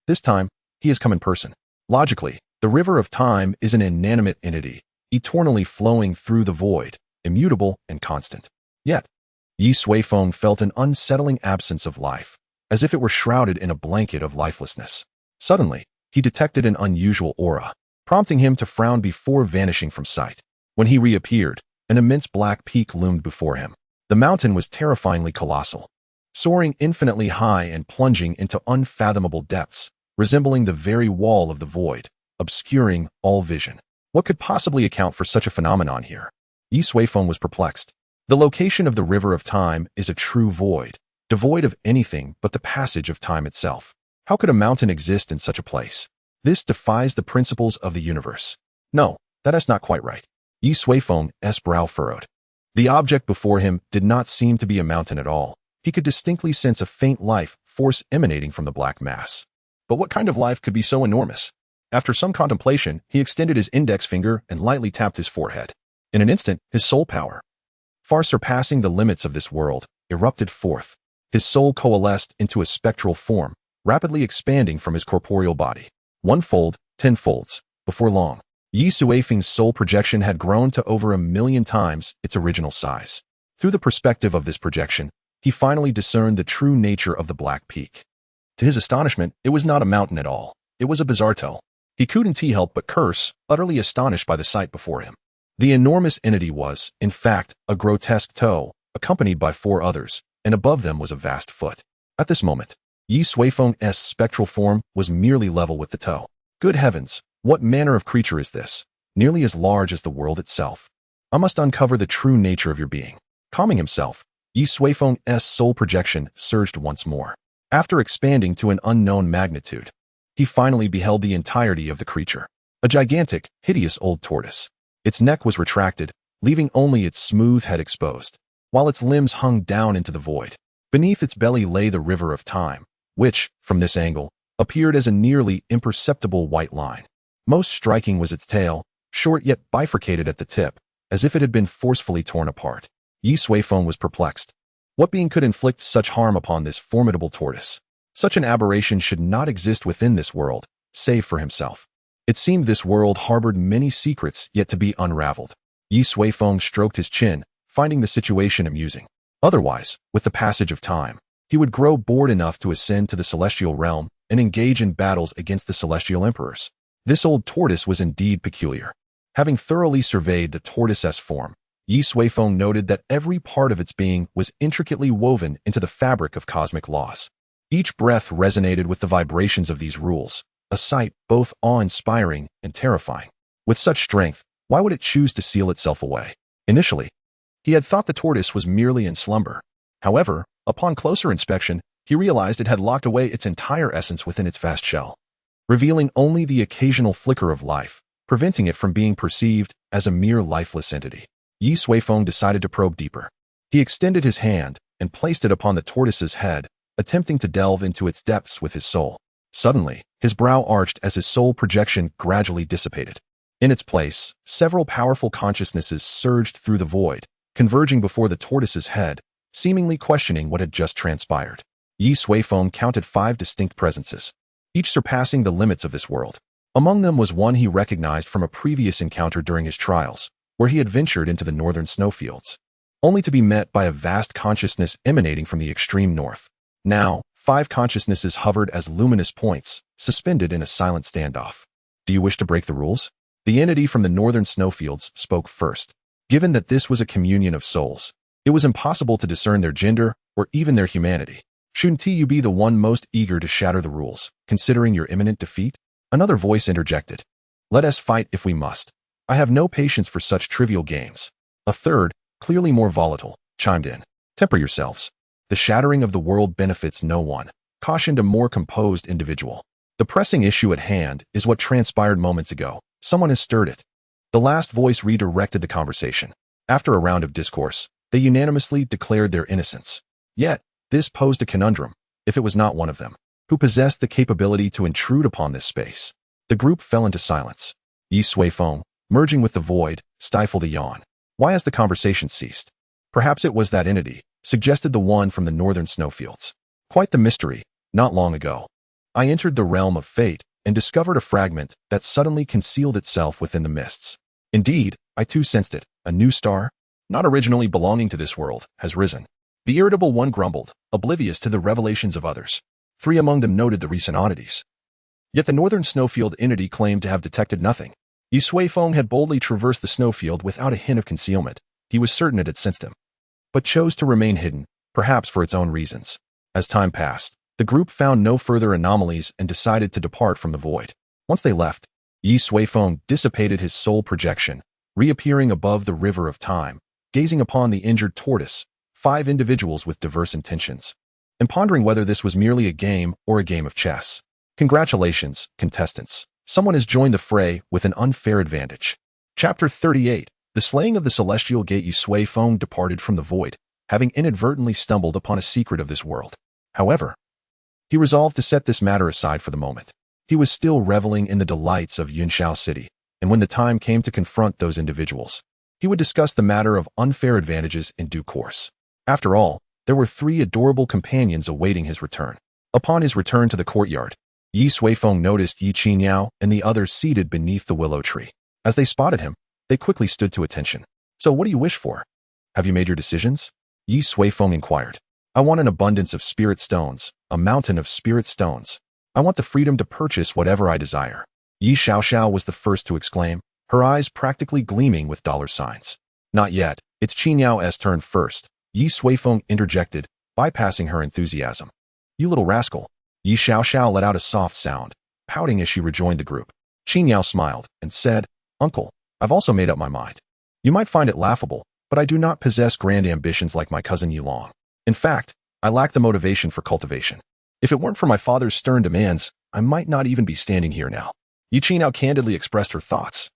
This time, he has come in person. Logically, the river of time is an inanimate entity, eternally flowing through the void, immutable and constant. Yet, Ye Suifeng felt an unsettling absence of life, as if it were shrouded in a blanket of lifelessness. Suddenly, he detected an unusual aura, prompting him to frown before vanishing from sight. When he reappeared, an immense black peak loomed before him. The mountain was terrifyingly colossal, soaring infinitely high and plunging into unfathomable depths, resembling the very wall of the void, obscuring all vision. What could possibly account for such a phenomenon here? Ye Suifeng was perplexed. The location of the river of time is a true void, devoid of anything but the passage of time itself. How could a mountain exist in such a place? This defies the principles of the universe. No, that is not quite right. Ye Suifeng's brow furrowed. The object before him did not seem to be a mountain at all. He could distinctly sense a faint life force emanating from the black mass. But what kind of life could be so enormous? After some contemplation, he extended his index finger and lightly tapped his forehead. In an instant, his soul power, far surpassing the limits of this world, erupted forth. His soul coalesced into a spectral form, rapidly expanding from his corporeal body. 1 fold, 10 folds. Before long, Ye Suifeng's soul projection had grown to over 1,000,000 times its original size. Through the perspective of this projection, he finally discerned the true nature of the black peak. To his astonishment, it was not a mountain at all. It was a bizarre toe. He couldn't help but curse, utterly astonished by the sight before him. The enormous entity was, in fact, a grotesque toe, accompanied by 4 others, and above them was a vast foot. At this moment, Ye Suifeng's spectral form was merely level with the toe. Good heavens, what manner of creature is this? Nearly as large as the world itself. I must uncover the true nature of your being. Calming himself, Ye Suifeng's soul projection surged once more. After expanding to an unknown magnitude, he finally beheld the entirety of the creature. A gigantic, hideous old tortoise. Its neck was retracted, leaving only its smooth head exposed, while its limbs hung down into the void. Beneath its belly lay the river of time, which, from this angle, appeared as a nearly imperceptible white line. Most striking was its tail, short yet bifurcated at the tip, as if it had been forcefully torn apart. Ye Suifeng was perplexed. What being could inflict such harm upon this formidable tortoise? Such an aberration should not exist within this world, save for himself. It seemed this world harbored many secrets yet to be unraveled. Ye Suifeng stroked his chin, finding the situation amusing. Otherwise, with the passage of time, he would grow bored enough to ascend to the celestial realm and engage in battles against the celestial emperors. This old tortoise was indeed peculiar. Having thoroughly surveyed the tortoise's form, Ye Suifeng noted that every part of its being was intricately woven into the fabric of cosmic laws. Each breath resonated with the vibrations of these rules, a sight both awe-inspiring and terrifying. With such strength, why would it choose to seal itself away? Initially, he had thought the tortoise was merely in slumber. However, upon closer inspection, he realized it had locked away its entire essence within its vast shell, revealing only the occasional flicker of life, preventing it from being perceived as a mere lifeless entity. Ye Suifeng decided to probe deeper. He extended his hand and placed it upon the tortoise's head, attempting to delve into its depths with his soul. Suddenly, his brow arched as his soul projection gradually dissipated. In its place, several powerful consciousnesses surged through the void, converging before the tortoise's head, seemingly questioning what had just transpired. Ye Suifeng counted 5 distinct presences, each surpassing the limits of this world. Among them was one he recognized from a previous encounter during his trials, where he had ventured into the northern snowfields, only to be met by a vast consciousness emanating from the extreme north. Now, 5 consciousnesses hovered as luminous points, suspended in a silent standoff. Do you wish to break the rules? The entity from the northern snowfields spoke first. Given that this was a communion of souls, it was impossible to discern their gender or even their humanity. Shouldn't you be the one most eager to shatter the rules, considering your imminent defeat? Another voice interjected. Let us fight if we must. I have no patience for such trivial games. A third, clearly more volatile, chimed in. Temper yourselves. The shattering of the world benefits no one, cautioned a more composed individual. The pressing issue at hand is what transpired moments ago. Someone has stirred it. The last voice redirected the conversation. After a round of discourse, they unanimously declared their innocence. Yet, this posed a conundrum, if it was not one of them, who possessed the capability to intrude upon this space. The group fell into silence. Ye Suifeng, merging with the void, stifled a yawn. Why has the conversation ceased? Perhaps it was that entity, suggested the one from the northern snowfields. Quite the mystery. Not long ago, I entered the realm of fate and discovered a fragment that suddenly concealed itself within the mists. Indeed, I too sensed it. A new star, not originally belonging to this world, has risen. The irritable one grumbled, oblivious to the revelations of others. 3 among them noted the recent oddities. Yet the northern snowfield entity claimed to have detected nothing. Ye Suifeng had boldly traversed the snowfield without a hint of concealment. He was certain it had sensed him, but chose to remain hidden, perhaps for its own reasons. As time passed, the group found no further anomalies and decided to depart from the void. Once they left, Ye Suifeng dissipated his soul projection, reappearing above the river of time, gazing upon the injured tortoise, 5 individuals with diverse intentions, and pondering whether this was merely a game or a game of chess. Congratulations, contestants. Someone has joined the fray with an unfair advantage. Chapter 38. The slaying of the celestial gate. Ye Suifeng departed from the void, having inadvertently stumbled upon a secret of this world. However, he resolved to set this matter aside for the moment. He was still reveling in the delights of Yunxiao City, and when the time came to confront those individuals, he would discuss the matter of unfair advantages in due course. After all, there were 3 adorable companions awaiting his return. Upon his return to the courtyard, Ye Suifeng noticed Ye Qiniao and the others seated beneath the willow tree. As they spotted him, they quickly stood to attention. So what do you wish for? Have you made your decisions? Ye Suifeng inquired. I want an abundance of spirit stones, a mountain of spirit stones. I want the freedom to purchase whatever I desire. Ye Xiaoxiao was the first to exclaim, her eyes practically gleaming with dollar signs. Not yet. It's Qiniao's turn first. Ye Suifeng interjected, bypassing her enthusiasm. You little rascal. Ye Xiaoxiao let out a soft sound, pouting as she rejoined the group. Qiniao smiled and said, Uncle, I've also made up my mind. You might find it laughable, but I do not possess grand ambitions like my cousin Yilong. In fact, I lack the motivation for cultivation. If it weren't for my father's stern demands, I might not even be standing here now. Ye Qiniao candidly expressed her thoughts,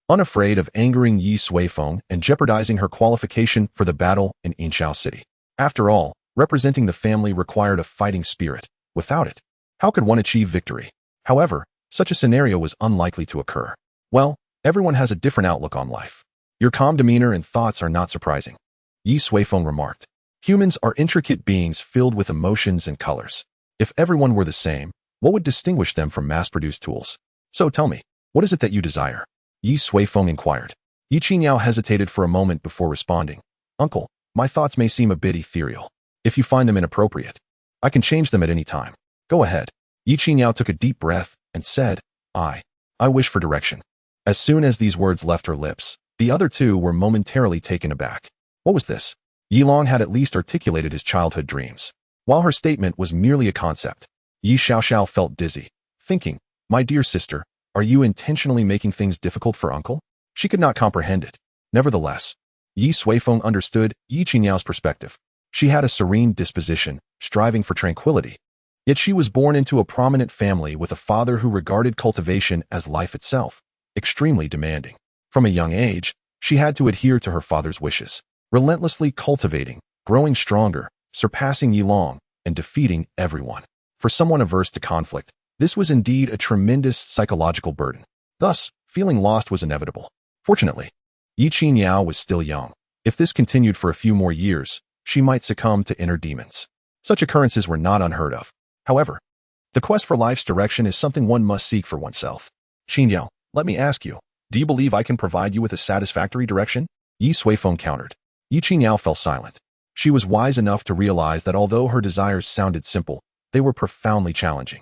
unafraid of angering Ye Suifeng and jeopardizing her qualification for the battle in Yunxiao City. After all, representing the family required a fighting spirit. Without it, how could one achieve victory? However, such a scenario was unlikely to occur. Well, everyone has a different outlook on life. Your calm demeanor and thoughts are not surprising. Ye Suifeng remarked. Humans are intricate beings filled with emotions and colors. If everyone were the same, what would distinguish them from mass-produced tools? So tell me, what is it that you desire? Ye Suifeng inquired. Ye Qiniao hesitated for a moment before responding. Uncle, my thoughts may seem a bit ethereal. If you find them inappropriate, I can change them at any time. Go ahead. Ye Qiniao took a deep breath and said, I wish for direction. As soon as these words left her lips, the other 2 were momentarily taken aback. What was this? Yilong had at least articulated his childhood dreams. While her statement was merely a concept, Ye Xiaoxiao felt dizzy, thinking, my dear sister, are you intentionally making things difficult for uncle? She could not comprehend it. Nevertheless, Ye Suifeng understood Ye Qiniao's perspective. She had a serene disposition, striving for tranquility. Yet she was born into a prominent family with a father who regarded cultivation as life itself, extremely demanding. From a young age, she had to adhere to her father's wishes, relentlessly cultivating, growing stronger, surpassing Ye Long and defeating everyone. For someone averse to conflict, this was indeed a tremendous psychological burden. Thus, feeling lost was inevitable. Fortunately, Ye Qingyao was still young. If this continued for a few more years, she might succumb to inner demons. Such occurrences were not unheard of. However, the quest for life's direction is something one must seek for oneself. Qingyao, let me ask you, do you believe I can provide you with a satisfactory direction? Ye Suifeng countered. Ye Qingyao fell silent. She was wise enough to realize that although her desires sounded simple, they were profoundly challenging.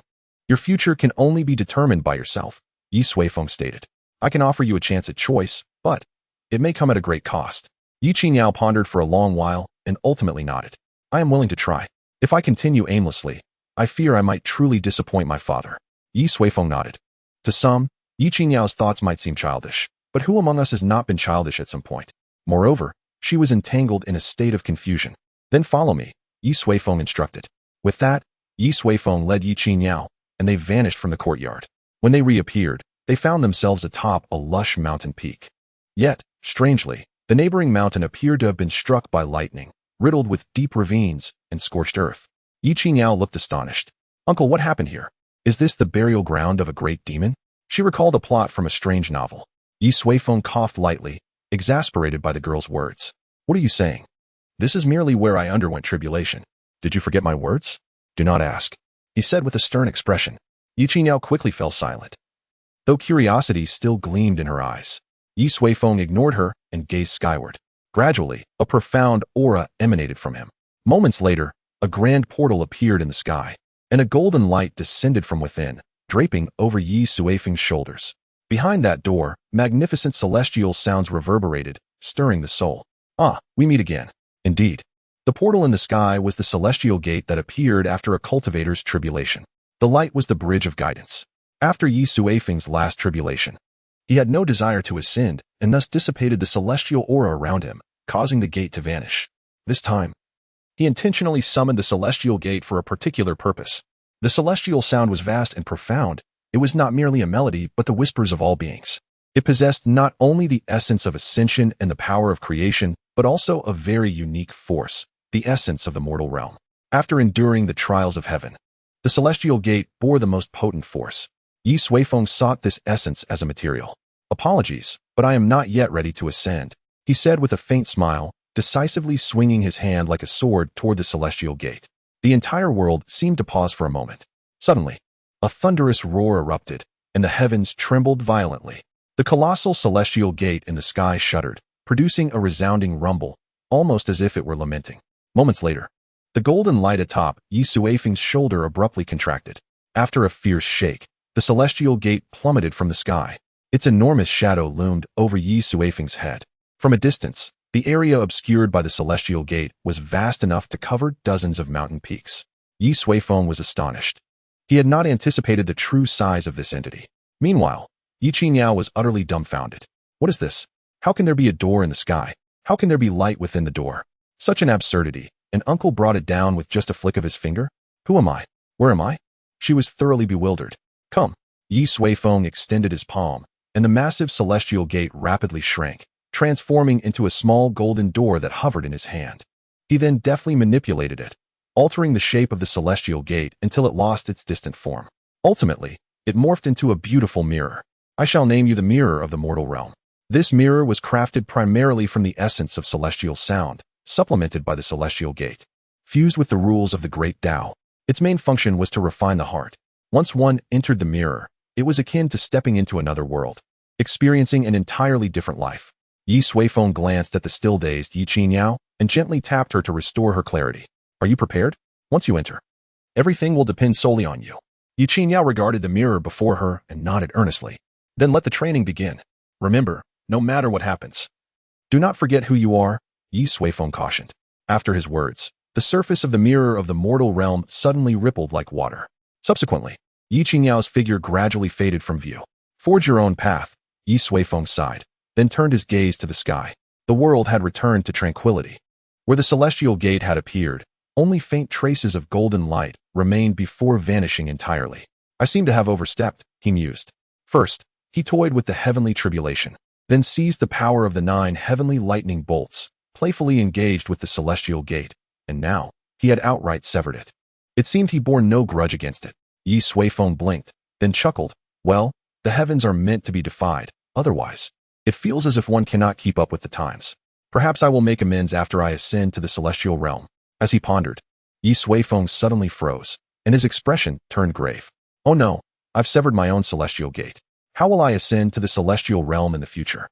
Your future can only be determined by yourself, Ye Suifeng stated. I can offer you a chance at choice, but it may come at a great cost. Ye Qingyao pondered for a long while and ultimately nodded. I am willing to try. If I continue aimlessly, I fear I might truly disappoint my father. Ye Suifeng nodded. To some, Ye Qinyao's thoughts might seem childish, but who among us has not been childish at some point? Moreover, she was entangled in a state of confusion. Then follow me, Ye Suifeng instructed. With that, Ye Suifeng led Ye Qingyao, and they vanished from the courtyard. When they reappeared, they found themselves atop a lush mountain peak. Yet, strangely, the neighboring mountain appeared to have been struck by lightning, riddled with deep ravines and scorched earth. Ye Qingyao looked astonished. Uncle, what happened here? Is this the burial ground of a great demon? She recalled a plot from a strange novel. Ye Suifeng coughed lightly, exasperated by the girl's words. What are you saying? This is merely where I underwent tribulation. Did you forget my words? Do not ask, he said with a stern expression. Ye Qingyao quickly fell silent. Though curiosity still gleamed in her eyes, Ye Suifeng ignored her and gazed skyward. Gradually, a profound aura emanated from him. Moments later, a grand portal appeared in the sky, and a golden light descended from within, draping over Ye Suifeng's shoulders. Behind that door, magnificent celestial sounds reverberated, stirring the soul. Ah, we meet again. Indeed. The portal in the sky was the celestial gate that appeared after a cultivator's tribulation. The light was the bridge of guidance. After Ye Suifeng's last tribulation, he had no desire to ascend, and thus dissipated the celestial aura around him, causing the gate to vanish. This time, he intentionally summoned the celestial gate for a particular purpose. The celestial sound was vast and profound. It was not merely a melody, but the whispers of all beings. It possessed not only the essence of ascension and the power of creation, but also a very unique force, the essence of the mortal realm. After enduring the trials of heaven, the celestial gate bore the most potent force. Ye Suifeng sought this essence as a material. Apologies, but I am not yet ready to ascend, he said with a faint smile, decisively swinging his hand like a sword toward the celestial gate. The entire world seemed to pause for a moment. Suddenly, a thunderous roar erupted, and the heavens trembled violently. The colossal celestial gate in the sky shuddered, producing a resounding rumble, almost as if it were lamenting. Moments later, the golden light atop Ye Suifeng's shoulder abruptly contracted. After a fierce shake, the celestial gate plummeted from the sky. Its enormous shadow loomed over Ye Suifeng's head. From a distance, the area obscured by the celestial gate was vast enough to cover dozens of mountain peaks. Ye Suifeng was astonished. He had not anticipated the true size of this entity. Meanwhile, Ye Qingyao was utterly dumbfounded. What is this? How can there be a door in the sky? How can there be light within the door? Such an absurdity, and uncle brought it down with just a flick of his finger? Who am I? Where am I? She was thoroughly bewildered. Come. Ye Suifeng extended his palm, and the massive celestial gate rapidly shrank, transforming into a small golden door that hovered in his hand. He then deftly manipulated it, altering the shape of the celestial gate until it lost its distant form. Ultimately, it morphed into a beautiful mirror. I shall name you the mirror of the mortal realm. This mirror was crafted primarily from the essence of celestial sound, supplemented by the celestial gate. Fused with the rules of the great Dao, its main function was to refine the heart. Once one entered the mirror, it was akin to stepping into another world, experiencing an entirely different life. Ye Suifeng glanced at the still-dazed Ye Qingyao and gently tapped her to restore her clarity. Are you prepared? Once you enter, everything will depend solely on you. Ye Qingyao regarded the mirror before her and nodded earnestly. Then let the training begin. Remember, no matter what happens, do not forget who you are, Ye Suifeng cautioned. After his words, the surface of the mirror of the mortal realm suddenly rippled like water. Subsequently, Ye Qingyao's figure gradually faded from view. Forge your own path, Ye Suifeng sighed, then turned his gaze to the sky. The world had returned to tranquility. Where the celestial gate had appeared, only faint traces of golden light remained before vanishing entirely. I seem to have overstepped, he mused. First, he toyed with the heavenly tribulation, then seized the power of the 9 heavenly lightning bolts, playfully engaged with the celestial gate, and now, he had outright severed it. It seemed he bore no grudge against it. Ye Suifeng blinked, then chuckled. Well, the heavens are meant to be defied, otherwise. It feels as if one cannot keep up with the times. Perhaps I will make amends after I ascend to the celestial realm. As he pondered, Ye Suifeng suddenly froze, and his expression turned grave. Oh no, I've severed my own celestial gate. How will I ascend to the celestial realm in the future?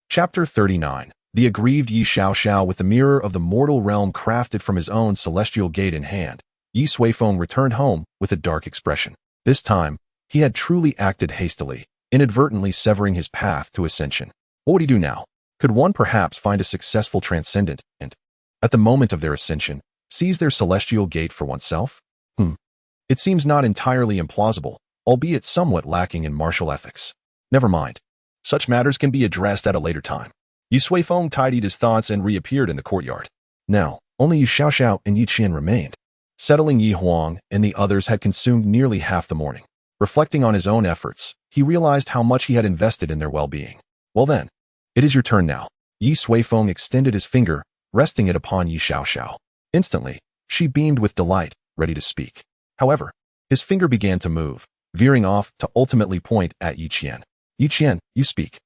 Chapter 39. The aggrieved Ye Xiao with the mirror of the mortal realm crafted from his own celestial gate in hand, Ye Suifeng returned home with a dark expression. This time, he had truly acted hastily, inadvertently severing his path to ascension. What would he do now? Could one perhaps find a successful transcendent and, at the moment of their ascension, seize their celestial gate for oneself? It seems not entirely implausible, albeit somewhat lacking in martial ethics. Never mind. Such matters can be addressed at a later time. Ye Suifeng tidied his thoughts and reappeared in the courtyard. Now, only Ye Xiao and Ye Qian remained. Settling Ye Huang and the others had consumed nearly half the morning. Reflecting on his own efforts, he realized how much he had invested in their well-being. Well then, it is your turn now. Ye Suifeng extended his finger, resting it upon Ye Xiao. Instantly, she beamed with delight, ready to speak. However, his finger began to move, veering off to ultimately point at Ye Qian. Ye Qian, you speak.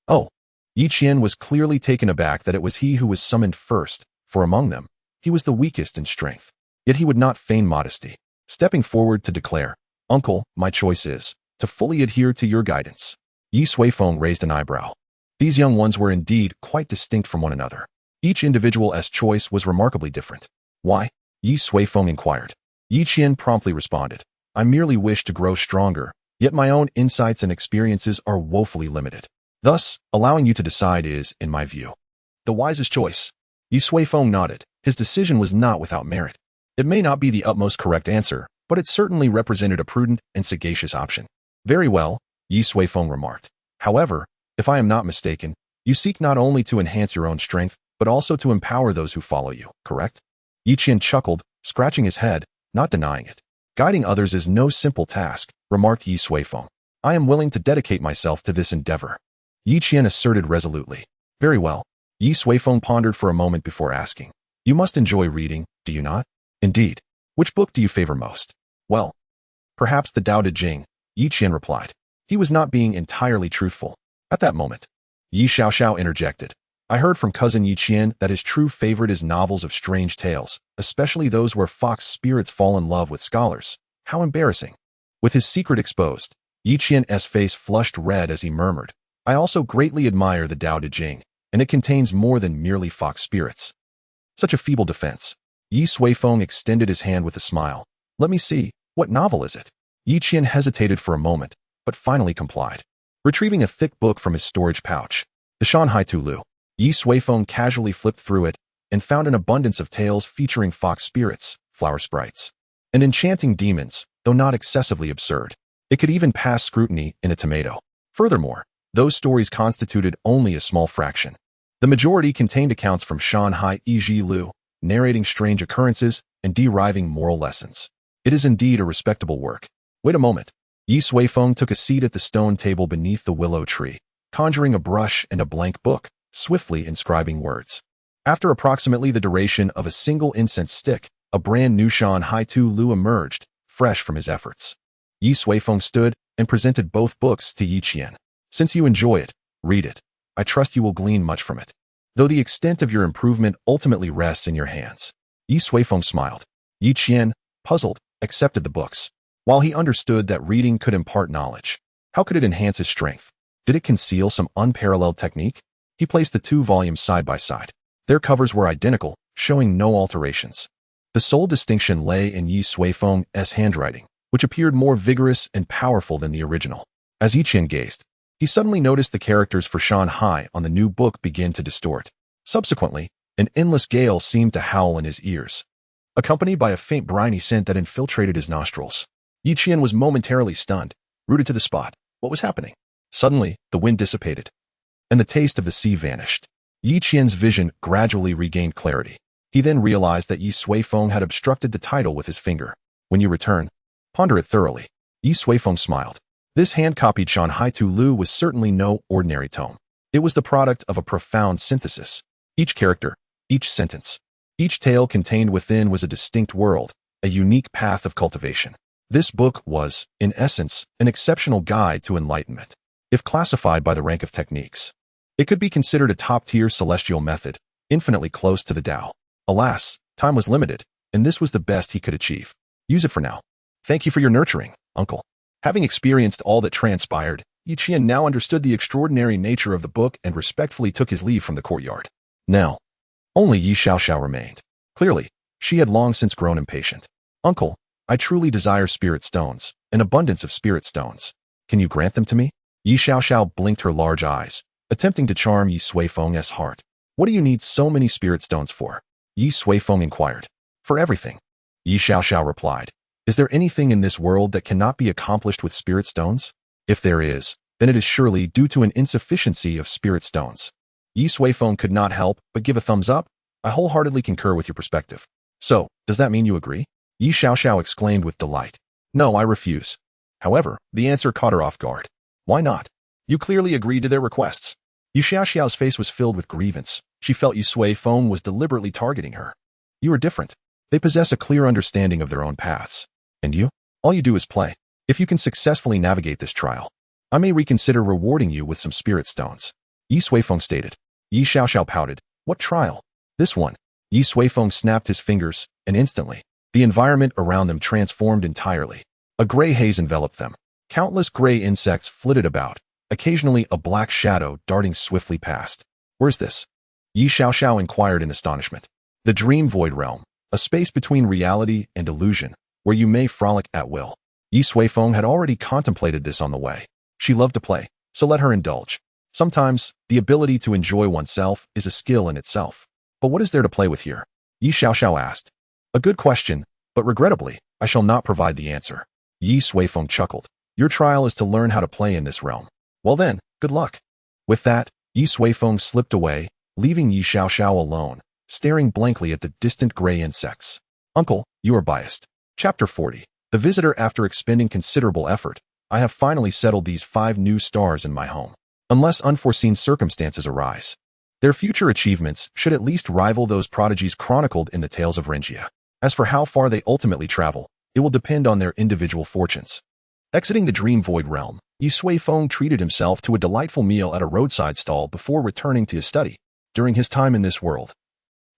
Oh. Ye Qian was clearly taken aback that it was he who was summoned first, for among them, he was the weakest in strength. Yet he would not feign modesty, stepping forward to declare, Uncle, my choice is to fully adhere to your guidance. Ye Suifeng raised an eyebrow. These young ones were indeed quite distinct from one another. Each individual's choice was remarkably different. Why? Ye Suifeng inquired. Ye Qian promptly responded, I merely wish to grow stronger, yet my own insights and experiences are woefully limited. Thus, allowing you to decide is, in my view, the wisest choice. Ye Suifeng nodded. His decision was not without merit. It may not be the utmost correct answer, but it certainly represented a prudent and sagacious option. Very well, Ye Suifeng remarked. However, if I am not mistaken, you seek not only to enhance your own strength, but also to empower those who follow you, correct? Ye Qian chuckled, scratching his head, not denying it. Guiding others is no simple task, remarked Ye Suifeng. I am willing to dedicate myself to this endeavor. Ye Qian asserted resolutely. Very well. Ye Suifeng pondered for a moment before asking. You must enjoy reading, do you not? Indeed. Which book do you favor most? Well, perhaps the Tao Te Ching, Ye Qian replied. He was not being entirely truthful. At that moment, Ye Xiao interjected. I heard from cousin Ye Qian that his true favorite is novels of strange tales, especially those where fox spirits fall in love with scholars. How embarrassing. With his secret exposed, Ye Qian's face flushed red as he murmured, I also greatly admire the Tao Te Ching, and it contains more than merely fox spirits. Such a feeble defense. Ye Suifeng extended his hand with a smile. Let me see, what novel is it? Ye Qian hesitated for a moment, but finally complied. Retrieving a thick book from his storage pouch, the Shanhai Tulu, Ye Suifeng casually flipped through it and found an abundance of tales featuring fox spirits, flower sprites, and enchanting demons, though not excessively absurd. It could even pass scrutiny in a tomato. Furthermore, those stories constituted only a small fraction. The majority contained accounts from Shanhai E.G. Lu, narrating strange occurrences and deriving moral lessons. It is indeed a respectable work. Wait a moment. Ye Suifeng took a seat at the stone table beneath the willow tree, conjuring a brush and a blank book, swiftly inscribing words. After approximately the duration of a single incense stick, a brand new Shanhai Tulu emerged, fresh from his efforts. Ye Suifeng stood and presented both books to Ye Qian. Since you enjoy it, read it. I trust you will glean much from it. Though the extent of your improvement ultimately rests in your hands. Ye Suifeng smiled. Ye Qian, puzzled, accepted the books. While he understood that reading could impart knowledge, how could it enhance his strength? Did it conceal some unparalleled technique? He placed the two volumes side by side. Their covers were identical, showing no alterations. The sole distinction lay in Ye Suifeng's handwriting, which appeared more vigorous and powerful than the original. As Ye Qian gazed, he suddenly noticed the characters for Shanhai on the new book begin to distort. Subsequently, an endless gale seemed to howl in his ears, accompanied by a faint briny scent that infiltrated his nostrils. Ye Qian was momentarily stunned, rooted to the spot. What was happening? Suddenly, the wind dissipated, and the taste of the sea vanished. Ye Qian's vision gradually regained clarity. He then realized that Ye Suifeng had obstructed the title with his finger. When you return, ponder it thoroughly. Ye Suifeng smiled. This hand-copied Shanhai Tulu was certainly no ordinary tome. It was the product of a profound synthesis. Each character, each sentence, Each tale contained within was a distinct world, a unique path of cultivation. This book was, in essence, an exceptional guide to enlightenment. If classified by the rank of techniques, it could be considered a top-tier celestial method, infinitely close to the Tao. Alas, time was limited, and this was the best he could achieve. Use it for now. Thank you for your nurturing, uncle. Having experienced all that transpired, Ye Qian now understood the extraordinary nature of the book and respectfully took his leave from the courtyard. Now, only Ye Xiaoxiao remained. Clearly, she had long since grown impatient. Uncle, I truly desire spirit stones, an abundance of spirit stones. Can you grant them to me? Ye Xiaoxiao blinked her large eyes, attempting to charm Ye Suifeng's heart. What do you need so many spirit stones for? Ye Suifeng inquired. For everything. Ye Xiaoxiao replied. Is there anything in this world that cannot be accomplished with spirit stones? If there is, then it is surely due to an insufficiency of spirit stones. Ye Suifeng could not help but give a thumbs up. I wholeheartedly concur with your perspective. So, does that mean you agree? Ye Xiaoxiao exclaimed with delight. No, I refuse. However, the answer caught her off guard. Why not? You clearly agreed to their requests. Ye Xiaoxiao's face was filled with grievance. She felt Ye Suifeng was deliberately targeting her. You are different. They possess a clear understanding of their own paths. And you? All you do is play. If you can successfully navigate this trial, I may reconsider rewarding you with some spirit stones. Ye Suifeng stated. Ye Xiaoxiao pouted. What trial? This one. Ye Suifeng snapped his fingers, and instantly, the environment around them transformed entirely. A gray haze enveloped them. Countless gray insects flitted about, occasionally a black shadow darting swiftly past. Where's this? Ye Xiaoxiao inquired in astonishment. The dream void realm, a space between reality and illusion, where you may frolic at will. Ye Suifeng had already contemplated this on the way. She loved to play, so let her indulge. Sometimes, the ability to enjoy oneself is a skill in itself. But what is there to play with here? Ye Xiaoxiao asked. A good question, but regrettably, I shall not provide the answer. Ye Suifeng chuckled. Your trial is to learn how to play in this realm. Well then, good luck. With that, Ye Suifeng slipped away, leaving Ye Xiaoxiao alone, staring blankly at the distant gray insects. Uncle, you are biased. Chapter 40. The visitor. After expending considerable effort, I have finally settled these 5 new stars in my home. Unless unforeseen circumstances arise, their future achievements should at least rival those prodigies chronicled in the tales of Rengia. As for how far they ultimately travel, it will depend on their individual fortunes. Exiting the dream void realm, Ye Suifeng treated himself to a delightful meal at a roadside stall before returning to his study. During his time in this world,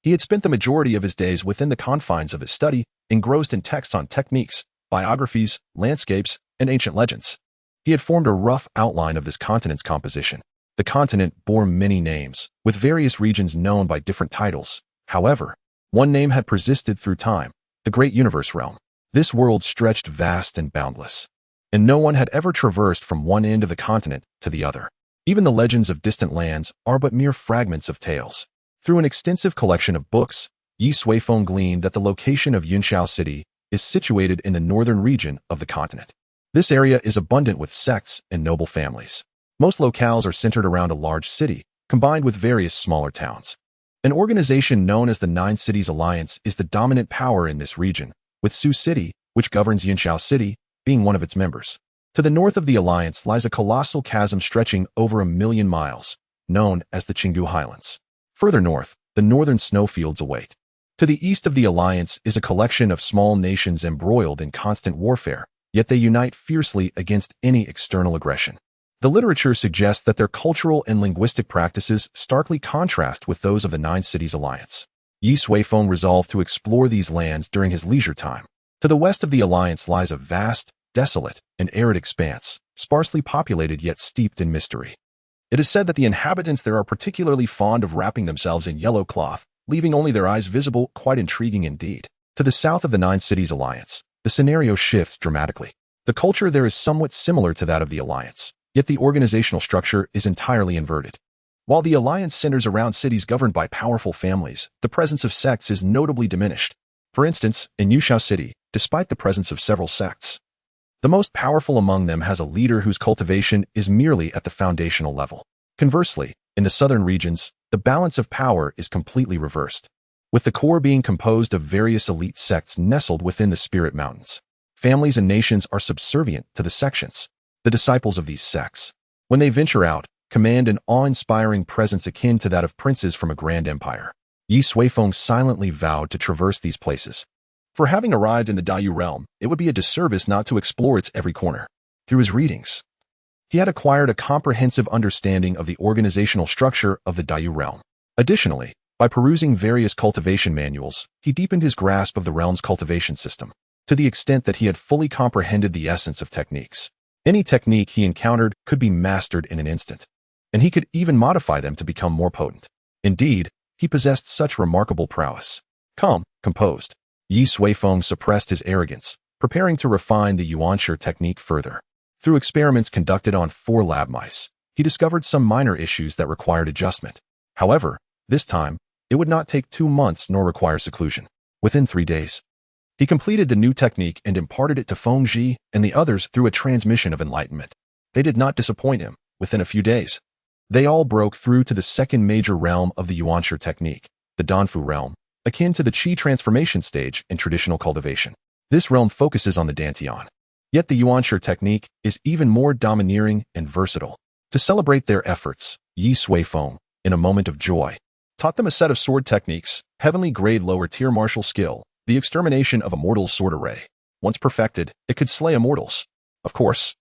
he had spent the majority of his days within the confines of his study, engrossed in texts on techniques, biographies, landscapes, and ancient legends. He had formed a rough outline of this continent's composition. The continent bore many names, with various regions known by different titles. However, one name had persisted through time, the great universe realm. This world stretched vast and boundless, and no one had ever traversed from one end of the continent to the other. Even the legends of distant lands are but mere fragments of tales. Through an extensive collection of books, Ye Suifeng gleaned that the location of Yunxiao City is situated in the northern region of the continent. This area is abundant with sects and noble families. Most locales are centered around a large city, combined with various smaller towns. An organization known as the Nine Cities Alliance is the dominant power in this region, with Sioux City, which governs Yunxiao City, being one of its members. To the north of the alliance lies a colossal chasm stretching over 1,000,000 miles, known as the Qinggu Highlands. Further north, the northern snowfields await. To the east of the alliance is a collection of small nations embroiled in constant warfare, yet they unite fiercely against any external aggression. The literature suggests that their cultural and linguistic practices starkly contrast with those of the Nine Cities Alliance. Ye Suifeng resolved to explore these lands during his leisure time. To the west of the alliance lies a vast, desolate, and arid expanse, sparsely populated yet steeped in mystery. It is said that the inhabitants there are particularly fond of wrapping themselves in yellow cloth, leaving only their eyes visible. Quite intriguing indeed. To the south of the Nine Cities Alliance, the scenario shifts dramatically. The culture there is somewhat similar to that of the alliance, yet the organizational structure is entirely inverted. While the alliance centers around cities governed by powerful families, the presence of sects is notably diminished. For instance, in Yunxiao City, despite the presence of several sects, the most powerful among them has a leader whose cultivation is merely at the foundational level. Conversely, in the southern regions, the balance of power is completely reversed, with the core being composed of various elite sects nestled within the spirit mountains. Families and nations are subservient to the sections. The disciples of these sects, when they venture out, command an awe-inspiring presence akin to that of princes from a grand empire. Ye Suifeng silently vowed to traverse these places. For having arrived in the Dao realm, it would be a disservice not to explore its every corner. Through his readings, he had acquired a comprehensive understanding of the organizational structure of the Dao realm. Additionally, by perusing various cultivation manuals, he deepened his grasp of the realm's cultivation system, to the extent that he had fully comprehended the essence of techniques. Any technique he encountered could be mastered in an instant, and he could even modify them to become more potent. Indeed, he possessed such remarkable prowess. Calm, composed, Ye Suifeng suppressed his arrogance, preparing to refine the yuanshi technique further. Through experiments conducted on 4 lab mice, he discovered some minor issues that required adjustment. However, this time, it would not take 2 months nor require seclusion. Within 3 days, he completed the new technique and imparted it to Fengji and the others through a transmission of enlightenment. They did not disappoint him. Within a few days, they all broke through to the second major realm of the yuanshi technique, the Danfu realm, akin to the qi transformation stage in traditional cultivation. This realm focuses on the dantian. Yet the yuanshi technique is even more domineering and versatile. To celebrate their efforts, Ye Suifeng, in a moment of joy, taught them a set of sword techniques, heavenly grade lower tier martial skill, the extermination of a mortal's sword array. Once perfected, it could slay immortals. Of course,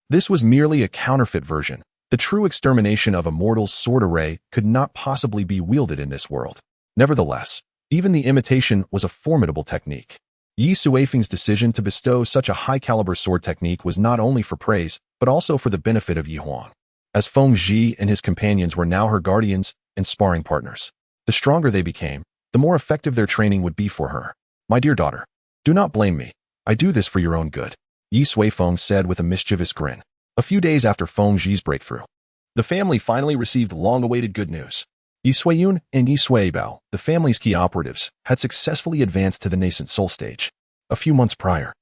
this was merely a counterfeit version. The true extermination of a mortal's sword array could not possibly be wielded in this world. Nevertheless, even the imitation was a formidable technique. Ye Suifeng's decision to bestow such a high-caliber sword technique was not only for praise, but also for the benefit of Yi Huang. As Fengji and his companions were now her guardians and sparring partners, the stronger they became, the more effective their training would be for her. My dear daughter, do not blame me. I do this for your own good, Ye Suifeng said with a mischievous grin. A few days after Fengji's breakthrough, the family finally received long-awaited good news. Ye Suiyun and Ye Suibao, the family's key operatives, had successfully advanced to the nascent soul stage. A few months prior,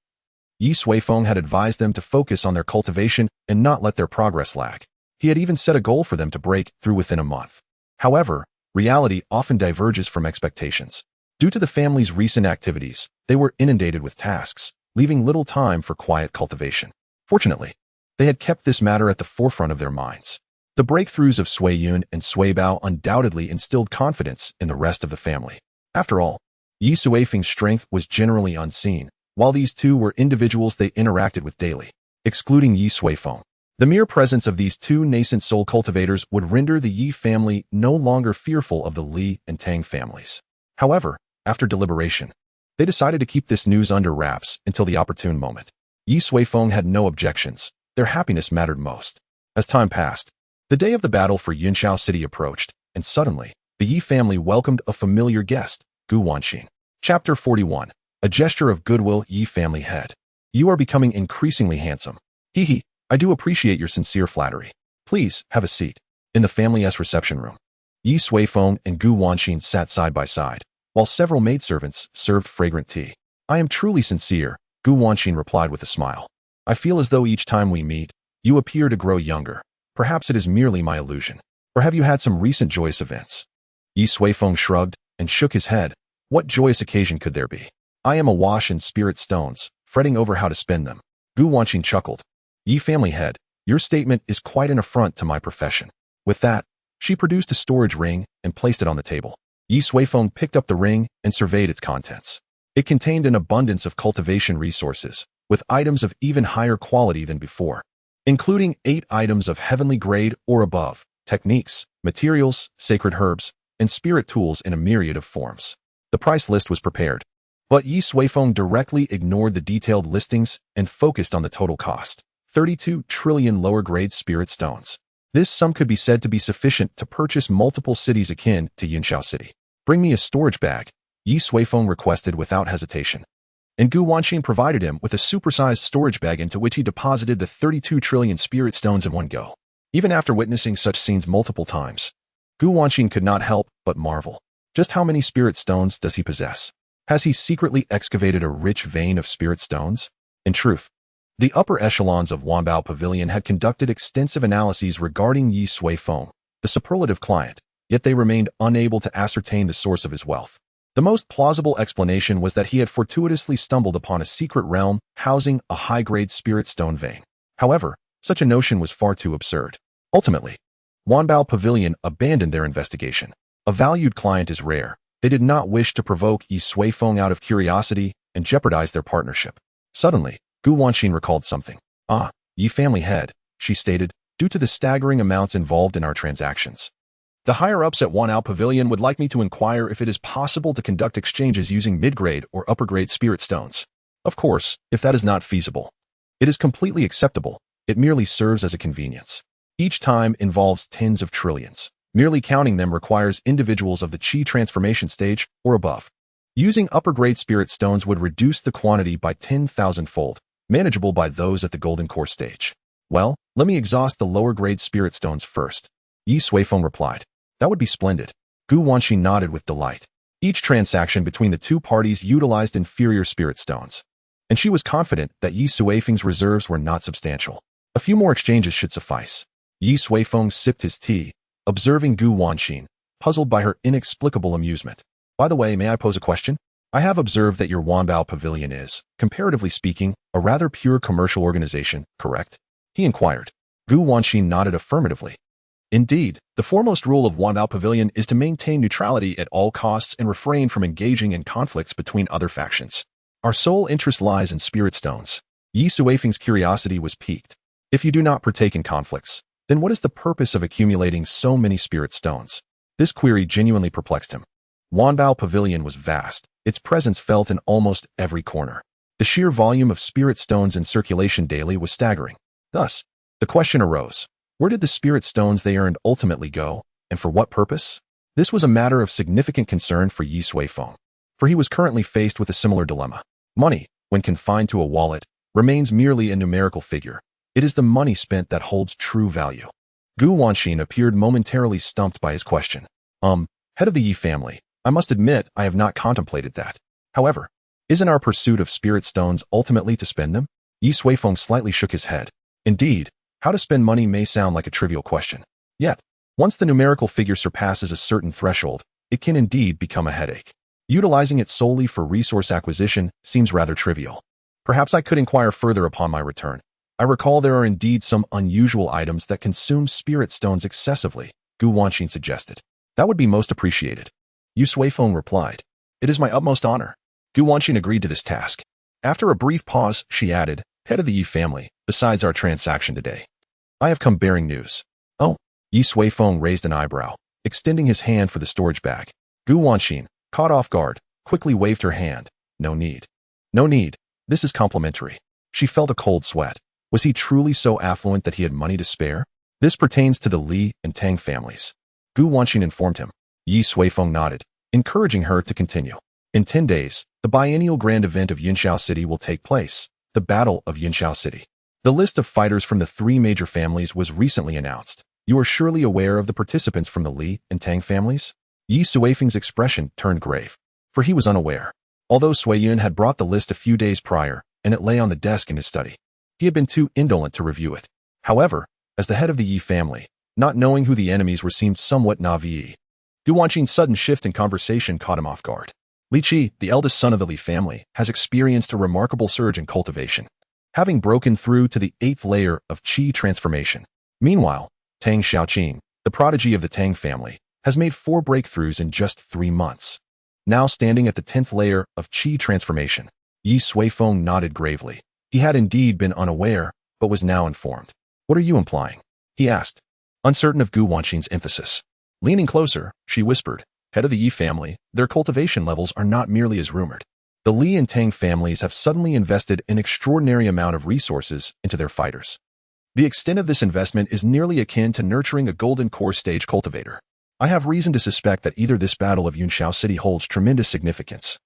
Ye Suifeng had advised them to focus on their cultivation and not let their progress lag. He had even set a goal for them to break through within a month. However, reality often diverges from expectations. Due to the family's recent activities, they were inundated with tasks, leaving little time for quiet cultivation. Fortunately, they had kept this matter at the forefront of their minds. The breakthroughs of Suiyun and Suibao undoubtedly instilled confidence in the rest of the family. After all, Ye Suifeng's strength was generally unseen, while these two were individuals they interacted with daily. Excluding Ye Suifeng, the mere presence of these two nascent soul cultivators would render the Yi family no longer fearful of the Li and Tang families. However, after deliberation, they decided to keep this news under wraps until the opportune moment. Ye Suifeng had no objections. Their happiness mattered most. As time passed, the day of the battle for Yunshao City approached, and suddenly, the Yi family welcomed a familiar guest, Gu Wanxin. Chapter 41. A gesture of goodwill. Yi family head. You are becoming increasingly handsome. Hee, I do appreciate your sincere flattery. Please, have a seat. In the family's reception room, Ye Suifeng and Gu Wanxin sat side by side, while several maidservants served fragrant tea. I am truly sincere, Gu Wanxin replied with a smile. I feel as though each time we meet, you appear to grow younger. Perhaps it is merely my illusion. Or have you had some recent joyous events? Ye Suifeng shrugged and shook his head. What joyous occasion could there be? I am awash in spirit stones, fretting over how to spend them. Gu Wanxin chuckled. Ye family head, your statement is quite an affront to my profession. With that, she produced a storage ring and placed it on the table. Ye Suifeng picked up the ring and surveyed its contents. It contained an abundance of cultivation resources, with items of even higher quality than before, including 8 items of heavenly grade or above, techniques, materials, sacred herbs, and spirit tools in a myriad of forms. The price list was prepared, but Ye Suifeng directly ignored the detailed listings and focused on the total cost, 32 trillion lower-grade spirit stones. This sum could be said to be sufficient to purchase multiple cities akin to Yunshao City. Bring me a storage bag, Ye Suifeng requested without hesitation. And Gu Wanxin provided him with a supersized storage bag into which he deposited the 32 trillion spirit stones in one go. Even after witnessing such scenes multiple times, Gu Wanxin could not help but marvel. Just how many spirit stones does he possess? Has he secretly excavated a rich vein of spirit stones? In truth, the upper echelons of Wanbao Pavilion had conducted extensive analyses regarding Ye Suifeng, the superlative client, yet they remained unable to ascertain the source of his wealth. The most plausible explanation was that he had fortuitously stumbled upon a secret realm housing a high-grade spirit stone vein. However, such a notion was far too absurd. Ultimately, Wanbao Pavilion abandoned their investigation. A valued client is rare, They did not wish to provoke Ye Suifeng out of curiosity and jeopardize their partnership. Suddenly, Gu Wanxin recalled something. "Ah, Ye family head," she stated, "due to the staggering amounts involved in our transactions. The higher-ups at Wanao Pavilion would like me to inquire if it is possible to conduct exchanges using mid-grade or upper-grade spirit stones. Of course, if that is not feasible, it is completely acceptable. It merely serves as a convenience. Each time involves tens of trillions. Merely counting them requires individuals of the Qi transformation stage or above. Using upper-grade spirit stones would reduce the quantity by 10,000-fold, manageable by those at the golden core stage. Well, let me exhaust the lower-grade spirit stones first," Ye Suifeng replied. "That would be splendid." Gu Wanxin nodded with delight. Each transaction between the two parties utilized inferior spirit stones, and she was confident that Ye Suifeng's reserves were not substantial. A few more exchanges should suffice. Ye Suifeng sipped his tea, observing Gu Wanxin, puzzled by her inexplicable amusement. "By the way, may I pose a question? I have observed that your Wanbao Pavilion is, comparatively speaking, a rather pure commercial organization, correct?" he inquired. Gu Wanxin nodded affirmatively. "Indeed, the foremost rule of Wanbao Pavilion is to maintain neutrality at all costs and refrain from engaging in conflicts between other factions. Our sole interest lies in spirit stones." Ye Suifeng's curiosity was piqued. "If you do not partake in conflicts, then what is the purpose of accumulating so many spirit stones?" This query genuinely perplexed him. Wanbao Pavilion was vast, its presence felt in almost every corner. The sheer volume of spirit stones in circulation daily was staggering. Thus, the question arose, where did the spirit stones they earned ultimately go, and for what purpose? This was a matter of significant concern for Ye Suifeng, for he was currently faced with a similar dilemma. Money, when confined to a wallet, remains merely a numerical figure. It is the money spent that holds true value. Gu Wanxin appeared momentarily stumped by his question. Head of the Ye family, I must admit I have not contemplated that. However, isn't our pursuit of spirit stones ultimately to spend them?" Ye Suifeng slightly shook his head. Indeed, how to spend money may sound like a trivial question. Yet, once the numerical figure surpasses a certain threshold, it can indeed become a headache. Utilizing it solely for resource acquisition seems rather trivial. Perhaps I could inquire further upon my return. I recall there are indeed some unusual items that consume spirit stones excessively, Gu Wanxin suggested. That would be most appreciated. Ye Suifeng replied. It is my utmost honor. Gu Wanxin agreed to this task. After a brief pause, she added, Head of the Ye family, besides our transaction today, I have come bearing news. Oh, Ye Suifeng raised an eyebrow, extending his hand for the storage bag. Gu Wanxin, caught off guard, quickly waved her hand. No need. No need. This is complimentary. She felt a cold sweat. Was he truly so affluent that he had money to spare? This pertains to the Li and Tang families. Gu Wanxin informed him. Ye Suifeng nodded, encouraging her to continue. In 10 days, the biennial grand event of Yunxiao City will take place, the Battle of Yunxiao City. The list of fighters from the 3 major families was recently announced. You are surely aware of the participants from the Li and Tang families? Ye Suifeng's expression turned grave, for he was unaware. Although Sui Yun had brought the list a few days prior, and it lay on the desk in his study, he had been too indolent to review it. However, as the head of the Yi family, not knowing who the enemies were seemed somewhat naive. Gu Wanxin's sudden shift in conversation caught him off guard. Li Qi, the eldest son of the Li family, has experienced a remarkable surge in cultivation, having broken through to the 8th layer of Qi transformation. Meanwhile, Tang Xiaoqing, the prodigy of the Tang family, has made 4 breakthroughs in just 3 months. Now standing at the 10th layer of Qi transformation, Ye Suifeng nodded gravely. He had indeed been unaware, but was now informed. What are you implying? He asked, uncertain of Gu Wanxin's emphasis. Leaning closer, she whispered, Head of the Yi family, their cultivation levels are not merely as rumored. The Li and Tang families have suddenly invested an extraordinary amount of resources into their fighters. The extent of this investment is nearly akin to nurturing a golden core stage cultivator. I have reason to suspect that either this battle of Yunxiao City holds tremendous significance,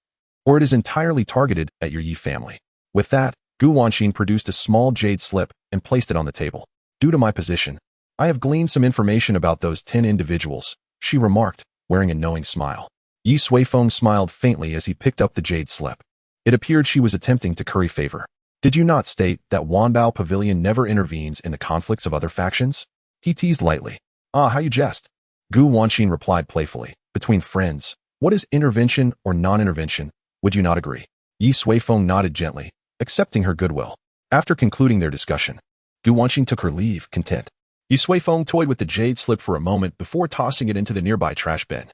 or it is entirely targeted at your Yi family. With that, Gu Wanxin produced a small jade slip and placed it on the table. Due to my position, I have gleaned some information about those 10 individuals, she remarked, wearing a knowing smile. Ye Suifeng smiled faintly as he picked up the jade slip. It appeared she was attempting to curry favor. Did you not state that Wanbao Pavilion never intervenes in the conflicts of other factions? He teased lightly. Ah, how you jest. Gu Wanxin replied playfully. Between friends, what is intervention or non-intervention? Would you not agree? Ye Suifeng nodded gently, accepting her goodwill. After concluding their discussion, Gu Wanxin took her leave, content. Ye Suifeng toyed with the jade slip for a moment before tossing it into the nearby trash bin.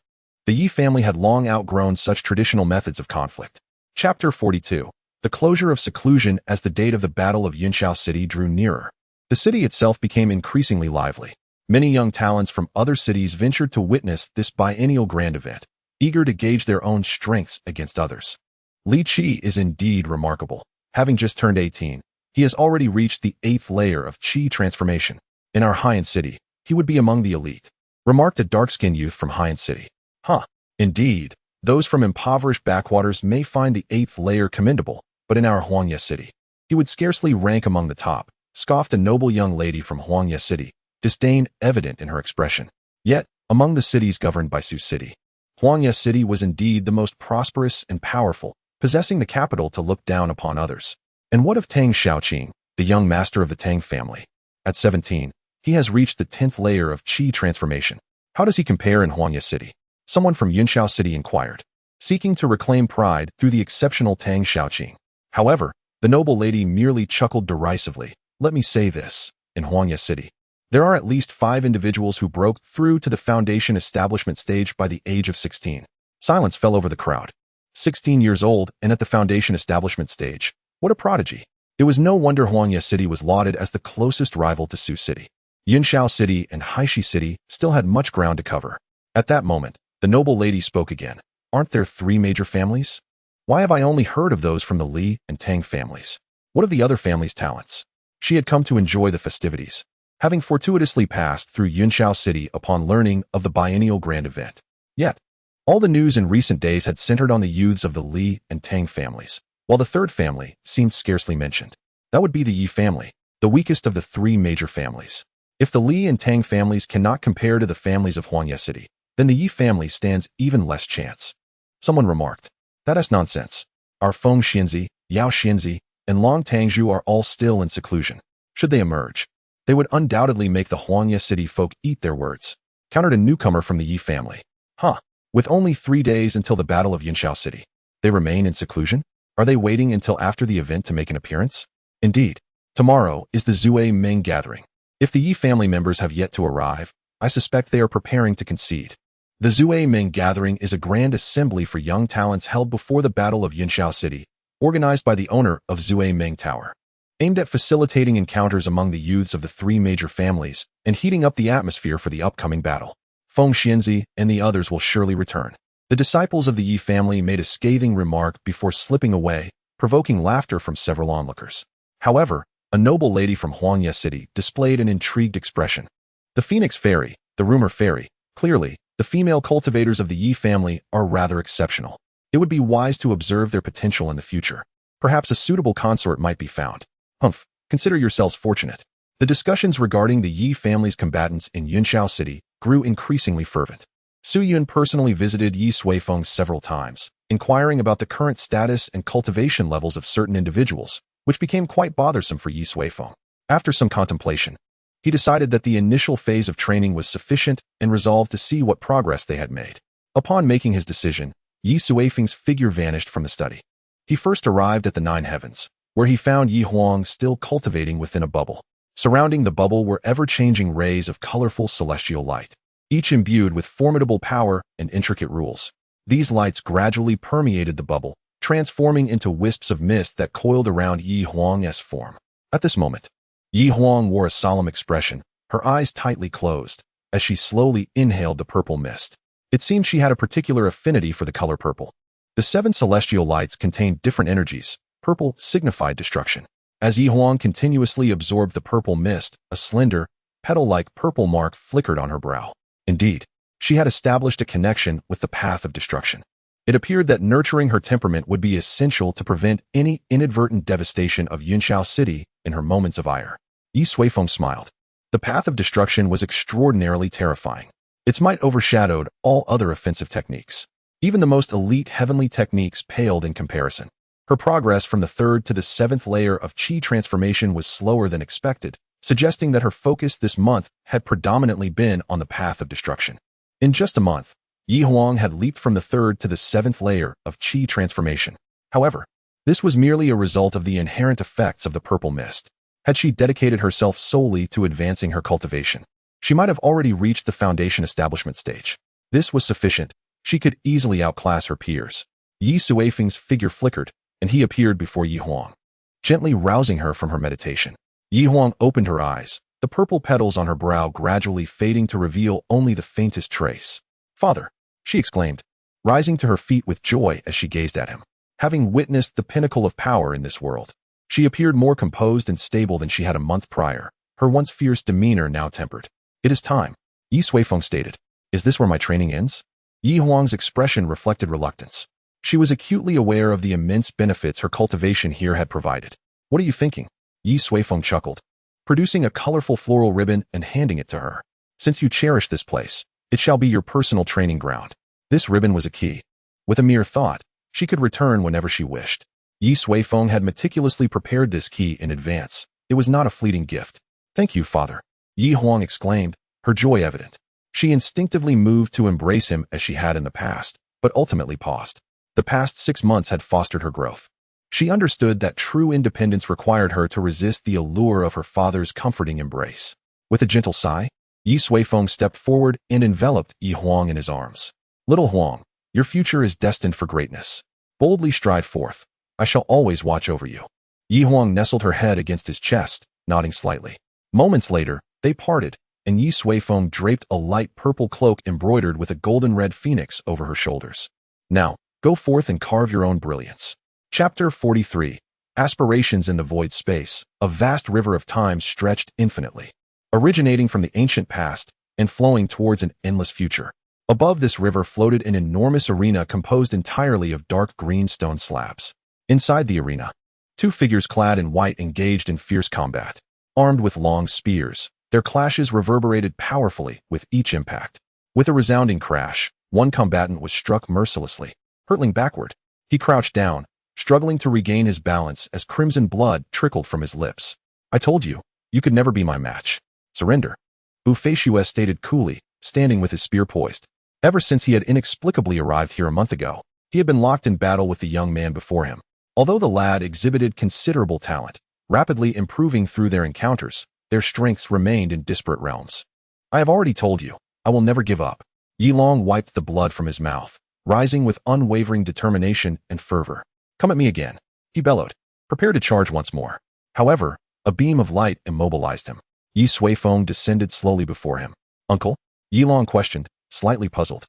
The Ye family had long outgrown such traditional methods of conflict. Chapter 42. The closure of seclusion. As the date of the Battle of Yunshao City drew nearer, the city itself became increasingly lively. Many young talents from other cities ventured to witness this biennial grand event, eager to gauge their own strengths against others. Li Qi is indeed remarkable. Having just turned 18, he has already reached the 8th layer of Qi transformation. In our Haiyan city, he would be among the elite, remarked a dark-skinned youth from Haiyan city. Huh. Indeed, those from impoverished backwaters may find the 8th layer commendable, but in our Huangye city, he would scarcely rank among the top, scoffed a noble young lady from Huangye city, disdain evident in her expression. Yet, among the cities governed by Su City, Huangye City was indeed the most prosperous and powerful, possessing the capital to look down upon others. And what of Tang Xiaoqing, the young master of the Tang family? At 17, he has reached the 10th layer of Qi transformation. How does he compare in Huangye City? Someone from Yunshao City inquired, seeking to reclaim pride through the exceptional Tang Xiaoqing. However, the noble lady merely chuckled derisively. Let me say this, in Huangye City, there are at least 5 individuals who broke through to the foundation establishment stage by the age of 16. Silence fell over the crowd. 16 years old and at the foundation establishment stage. What a prodigy. It was no wonder Huangye City was lauded as the closest rival to Su City. Yunshao City and Haishi City still had much ground to cover. At that moment, the noble lady spoke again. Aren't there 3 major families? Why have I only heard of those from the Li and Tang families? What of the other families' talents? She had come to enjoy the festivities, having fortuitously passed through Yunshao City upon learning of the biennial grand event. Yet, all the news in recent days had centered on the youths of the Li and Tang families, while the third family seemed scarcely mentioned. That would be the Ye family, the weakest of the 3 major families. If the Li and Tang families cannot compare to the families of Huangye City, then the Ye family stands even less chance. Someone remarked, that is nonsense. Our Feng Xianzi, Yao Xianzi, and Long Tangzhu are all still in seclusion. Should they emerge, they would undoubtedly make the Huangye City folk eat their words, countered a newcomer from the Ye family. Huh. With only 3 days until the Battle of Yunshao City, they remain in seclusion? Are they waiting until after the event to make an appearance? Indeed, tomorrow is the Zue Meng gathering. If the Ye family members have yet to arrive, I suspect they are preparing to concede. The Zue Meng gathering is a grand assembly for young talents held before the Battle of Yunshao City, organized by the owner of Zue Meng Tower, aimed at facilitating encounters among the youths of the 3 major families and heating up the atmosphere for the upcoming battle. Feng Xianzi and the others will surely return. The disciples of the Ye family made a scathing remark before slipping away, provoking laughter from several onlookers. However, a noble lady from Huangye City displayed an intrigued expression. The Phoenix Fairy, the Rumor Fairy, clearly, the female cultivators of the Ye family are rather exceptional. It would be wise to observe their potential in the future. Perhaps a suitable consort might be found. Humph, consider yourselves fortunate. The discussions regarding the Ye family's combatants in Yunshao City grew increasingly fervent. Su Yun personally visited Ye Suifeng several times, inquiring about the current status and cultivation levels of certain individuals, which became quite bothersome for Ye Suifeng. After some contemplation, he decided that the initial phase of training was sufficient and resolved to see what progress they had made. Upon making his decision, Ye Suifeng's figure vanished from the study. He first arrived at the 9 heavens, where he found Yi Huang still cultivating within a bubble. Surrounding the bubble were ever-changing rays of colorful celestial light, each imbued with formidable power and intricate rules. These lights gradually permeated the bubble, transforming into wisps of mist that coiled around Yi Huang's form. At this moment, Yi Huang wore a solemn expression, her eyes tightly closed, as she slowly inhaled the purple mist. It seemed she had a particular affinity for the color purple. The 7 celestial lights contained different energies. Purple signified destruction. As Yi Huang continuously absorbed the purple mist, a slender, petal-like purple mark flickered on her brow. Indeed, she had established a connection with the path of destruction. It appeared that nurturing her temperament would be essential to prevent any inadvertent devastation of Yunshao City in her moments of ire. Ye Suifeng smiled. The path of destruction was extraordinarily terrifying. Its might overshadowed all other offensive techniques. Even the most elite heavenly techniques paled in comparison. Her progress from the 3rd to the 7th layer of Qi transformation was slower than expected, suggesting that her focus this month had predominantly been on the path of destruction. In just a month, Yi Huang had leaped from the 3rd to the 7th layer of Qi transformation. However, this was merely a result of the inherent effects of the purple mist. Had she dedicated herself solely to advancing her cultivation, she might have already reached the foundation establishment stage. This was sufficient, She could easily outclass her peers. Ye Suifeng's figure flickered, and he appeared before Yi Huang, gently rousing her from her meditation. Yi Huang opened her eyes, the purple petals on her brow gradually fading to reveal only the faintest trace. "Father," she exclaimed, rising to her feet with joy as she gazed at him. Having witnessed the pinnacle of power in this world, she appeared more composed and stable than she had a month prior, her once fierce demeanor now tempered. "It is time," Ye Suifeng stated. "Is this where my training ends?" Yi Huang's expression reflected reluctance. She was acutely aware of the immense benefits her cultivation here had provided. "What are you thinking?" Ye Suifeng chuckled, producing a colorful floral ribbon and handing it to her. "Since you cherish this place, it shall be your personal training ground." This ribbon was a key. With a mere thought, she could return whenever she wished. Ye Suifeng had meticulously prepared this key in advance. It was not a fleeting gift. "Thank you, father," Yi Huang exclaimed, her joy evident. She instinctively moved to embrace him as she had in the past, but ultimately paused. The past 6 months had fostered her growth. She understood that true independence required her to resist the allure of her father's comforting embrace. With a gentle sigh, Ye Suifeng stepped forward and enveloped Yi Huang in his arms. "Little Huang, your future is destined for greatness. Boldly stride forth. I shall always watch over you." Yi Huang nestled her head against his chest, nodding slightly. Moments later, they parted, and Ye Suifeng draped a light purple cloak embroidered with a golden-red phoenix over her shoulders. "Now, go forth and carve your own brilliance." Chapter 43. Aspirations in the void space. A vast river of time stretched infinitely, originating from the ancient past and flowing towards an endless future. Above this river floated an enormous arena composed entirely of dark green stone slabs. Inside the arena, 2 figures clad in white engaged in fierce combat. Armed with long spears, their clashes reverberated powerfully with each impact. With a resounding crash, one combatant was struck mercilessly, hurtling backward. He crouched down, struggling to regain his balance as crimson blood trickled from his lips. "I told you, you could never be my match. Surrender," Bufeishue stated coolly, standing with his spear poised. Ever since he had inexplicably arrived here a month ago, he had been locked in battle with the young man before him. Although the lad exhibited considerable talent, rapidly improving through their encounters, their strengths remained in disparate realms. "I have already told you, I will never give up." Yi Long wiped the blood from his mouth, rising with unwavering determination and fervor. "Come at me again," he bellowed, prepare to charge once more. However, a beam of light immobilized him. Ye Suifeng descended slowly before him. "Uncle?" Yi Long questioned, slightly puzzled,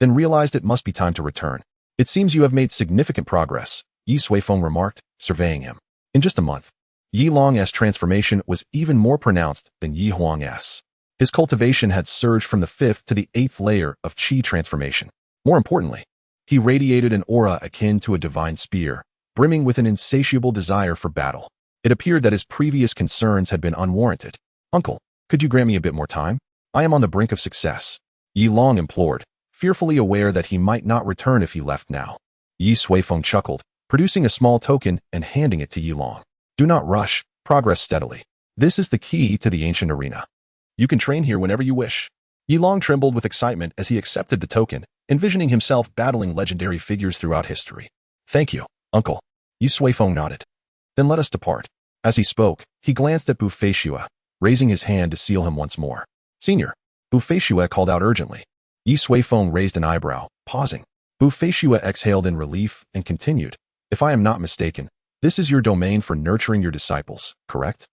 then realized it must be time to return. "It seems you have made significant progress," Ye Suifeng remarked, surveying him. "In just a month." Yi Long's transformation was even more pronounced than Yi Huang's. His cultivation had surged from the 5th to the 8th layer of qi transformation. More importantly, he radiated an aura akin to a divine spear, brimming with an insatiable desire for battle. It appeared that his previous concerns had been unwarranted. "Uncle, could you grant me a bit more time? I am on the brink of success," Yi Long implored, fearfully aware that he might not return if he left now. Ye Suifeng chuckled, producing a small token and handing it to Yi Long. "Do not rush, progress steadily. This is the key to the ancient arena. You can train here whenever you wish." Yi Long trembled with excitement as he accepted the token, envisioning himself battling legendary figures throughout history. "Thank you, uncle." Ye Suifeng nodded. "Then let us depart." As he spoke, he glanced at Bufeishue, raising his hand to seal him once more. "Senior," Bufeishue called out urgently. Ye Suifeng raised an eyebrow, pausing. Bufeishue exhaled in relief and continued. "If I am not mistaken, this is your domain for nurturing your disciples, correct?"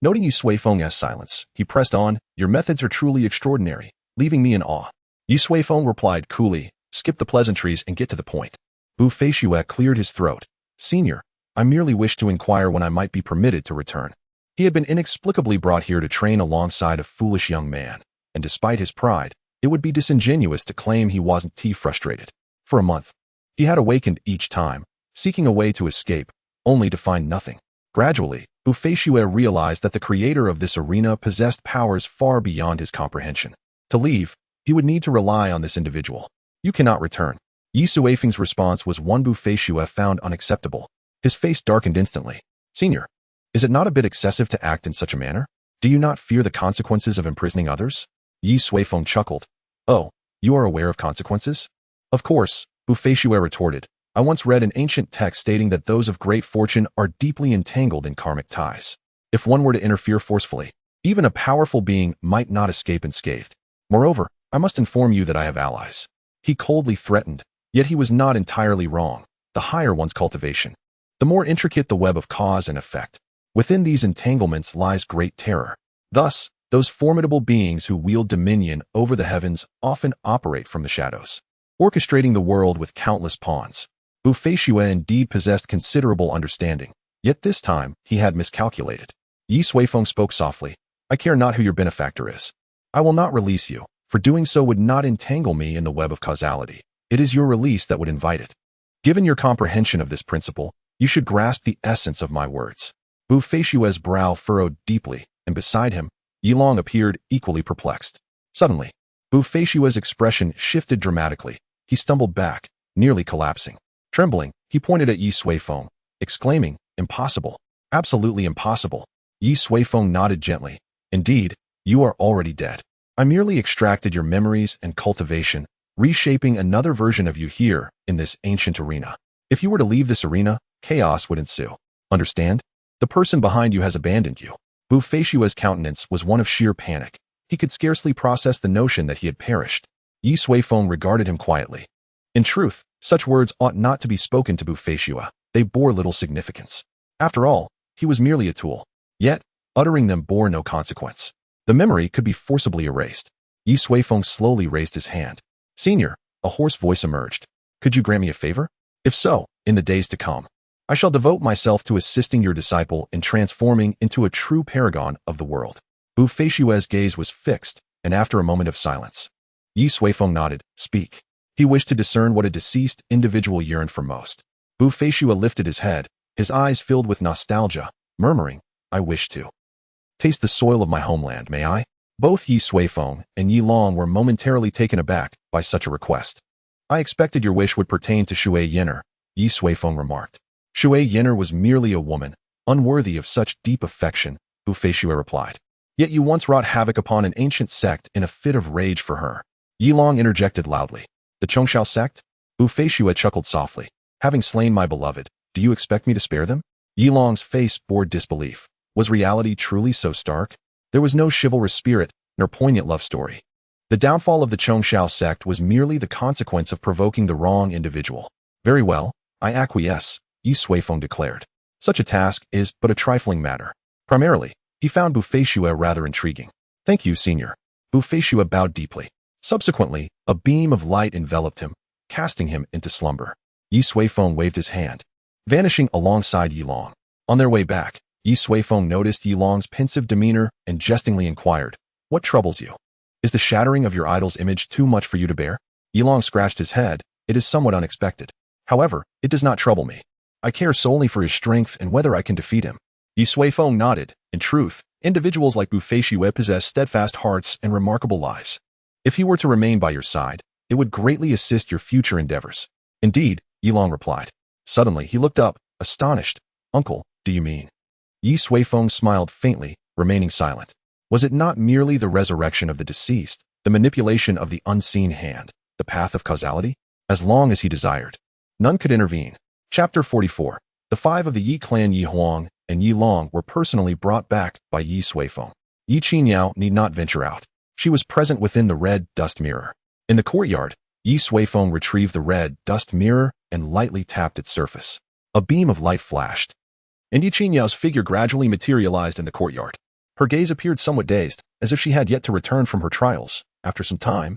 Noting Ye Suifeng's silence, he pressed on, "Your methods are truly extraordinary, leaving me in awe." Ye Suifeng replied coolly, "Skip the pleasantries and get to the point." Bufeishue cleared his throat. "Senior, I merely wish to inquire when I might be permitted to return." He had been inexplicably brought here to train alongside a foolish young man, and despite his pride, it would be disingenuous to claim he wasn't frustrated. For a month, he had awakened each time, seeking a way to escape, only to find nothing. Gradually, Bufeishue realized that the creator of this arena possessed powers far beyond his comprehension. To leave, he would need to rely on this individual. "You cannot return." Ye Suifeng's response was one Bufeishue found unacceptable. His face darkened instantly. "Senior, is it not a bit excessive to act in such a manner? Do you not fear the consequences of imprisoning others?" Ye Suifeng chuckled. "Oh, you are aware of consequences?" "Of course," Bufeishue retorted. "I once read an ancient text stating that those of great fortune are deeply entangled in karmic ties. If one were to interfere forcefully, even a powerful being might not escape unscathed. Moreover, I must inform you that I have allies." He coldly threatened, yet he was not entirely wrong. The higher one's cultivation, the more intricate the web of cause and effect. Within these entanglements lies great terror. Thus, those formidable beings who wield dominion over the heavens often operate from the shadows, orchestrating the world with countless pawns. Bufeixue indeed possessed considerable understanding, yet this time he had miscalculated. Ye Suifeng spoke softly. I care not who your benefactor is. I will not release you, for doing so would not entangle me in the web of causality. It is your release that would invite it. Given your comprehension of this principle, you should grasp the essence of my words. Bufeixue's brow furrowed deeply, and beside him, Yilong appeared equally perplexed. Suddenly, Bufeixue's expression shifted dramatically. He stumbled back, nearly collapsing. Trembling, he pointed at Ye Suifeng, exclaiming, Impossible. Absolutely impossible. Ye Suifeng nodded gently. Indeed, you are already dead. I merely extracted your memories and cultivation, reshaping another version of you here in this ancient arena. If you were to leave this arena, chaos would ensue. Understand? The person behind you has abandoned you. Bufeixue's countenance was one of sheer panic. He could scarcely process the notion that he had perished. Ye Suifeng regarded him quietly. In truth, such words ought not to be spoken to Bufeixue. They bore little significance. After all, he was merely a tool. Yet, uttering them bore no consequence. The memory could be forcibly erased. Ye Suifeng slowly raised his hand. Senior, a hoarse voice emerged. Could you grant me a favor? If so, in the days to come, I shall devote myself to assisting your disciple in transforming into a true paragon of the world. Bufeixue's gaze was fixed, and after a moment of silence, Ye Suifeng nodded. Speak. He wished to discern what a deceased individual yearned for most. Bufeixue lifted his head, his eyes filled with nostalgia, murmuring, I wish to taste the soil of my homeland, may I? Both Ye Suifeng and Yilong were momentarily taken aback by such a request. I expected your wish would pertain to Shui Yin'er, Ye Suifeng remarked. Shui Yin'er was merely a woman, unworthy of such deep affection, Bufeixue replied. Yet you once wrought havoc upon an ancient sect in a fit of rage for her. Yilong interjected loudly. The Chongshao sect? Bufeixue chuckled softly. Having slain my beloved, do you expect me to spare them? Yilong's face bore disbelief. Was reality truly so stark? There was no chivalrous spirit, nor poignant love story. The downfall of the Chongshao sect was merely the consequence of provoking the wrong individual. Very well, I acquiesce, Ye Suifeng declared. Such a task is but a trifling matter. Primarily, he found Bufeixue rather intriguing. Thank you, senior. Bufeixue bowed deeply. Subsequently, a beam of light enveloped him, casting him into slumber. Ye Suifeng waved his hand, vanishing alongside Yilong. On their way back, Ye Suifeng noticed Yilong's pensive demeanor and jestingly inquired, What troubles you? Is the shattering of your idol's image too much for you to bear? Yilong scratched his head. It is somewhat unexpected. However, it does not trouble me. I care solely for his strength and whether I can defeat him. Ye Suifeng nodded. In truth, individuals like Bufeixue possess steadfast hearts and remarkable lives. If he were to remain by your side, it would greatly assist your future endeavors. Indeed, Yilong replied. Suddenly, he looked up, astonished. Uncle, do you mean? Ye Suifeng smiled faintly, remaining silent. Was it not merely the resurrection of the deceased, the manipulation of the unseen hand, the path of causality? As long as he desired, none could intervene. Chapter 44. The five of the Yi clan Yi Huang and Yi Long were personally brought back by Ye Suifeng. Yi Qiniao need not venture out. She was present within the red dust mirror. In the courtyard, Ye Suifeng retrieved the red dust mirror and lightly tapped its surface. A beam of light flashed, and Yi Qiniao's figure gradually materialized in the courtyard. Her gaze appeared somewhat dazed, as if she had yet to return from her trials. After some time,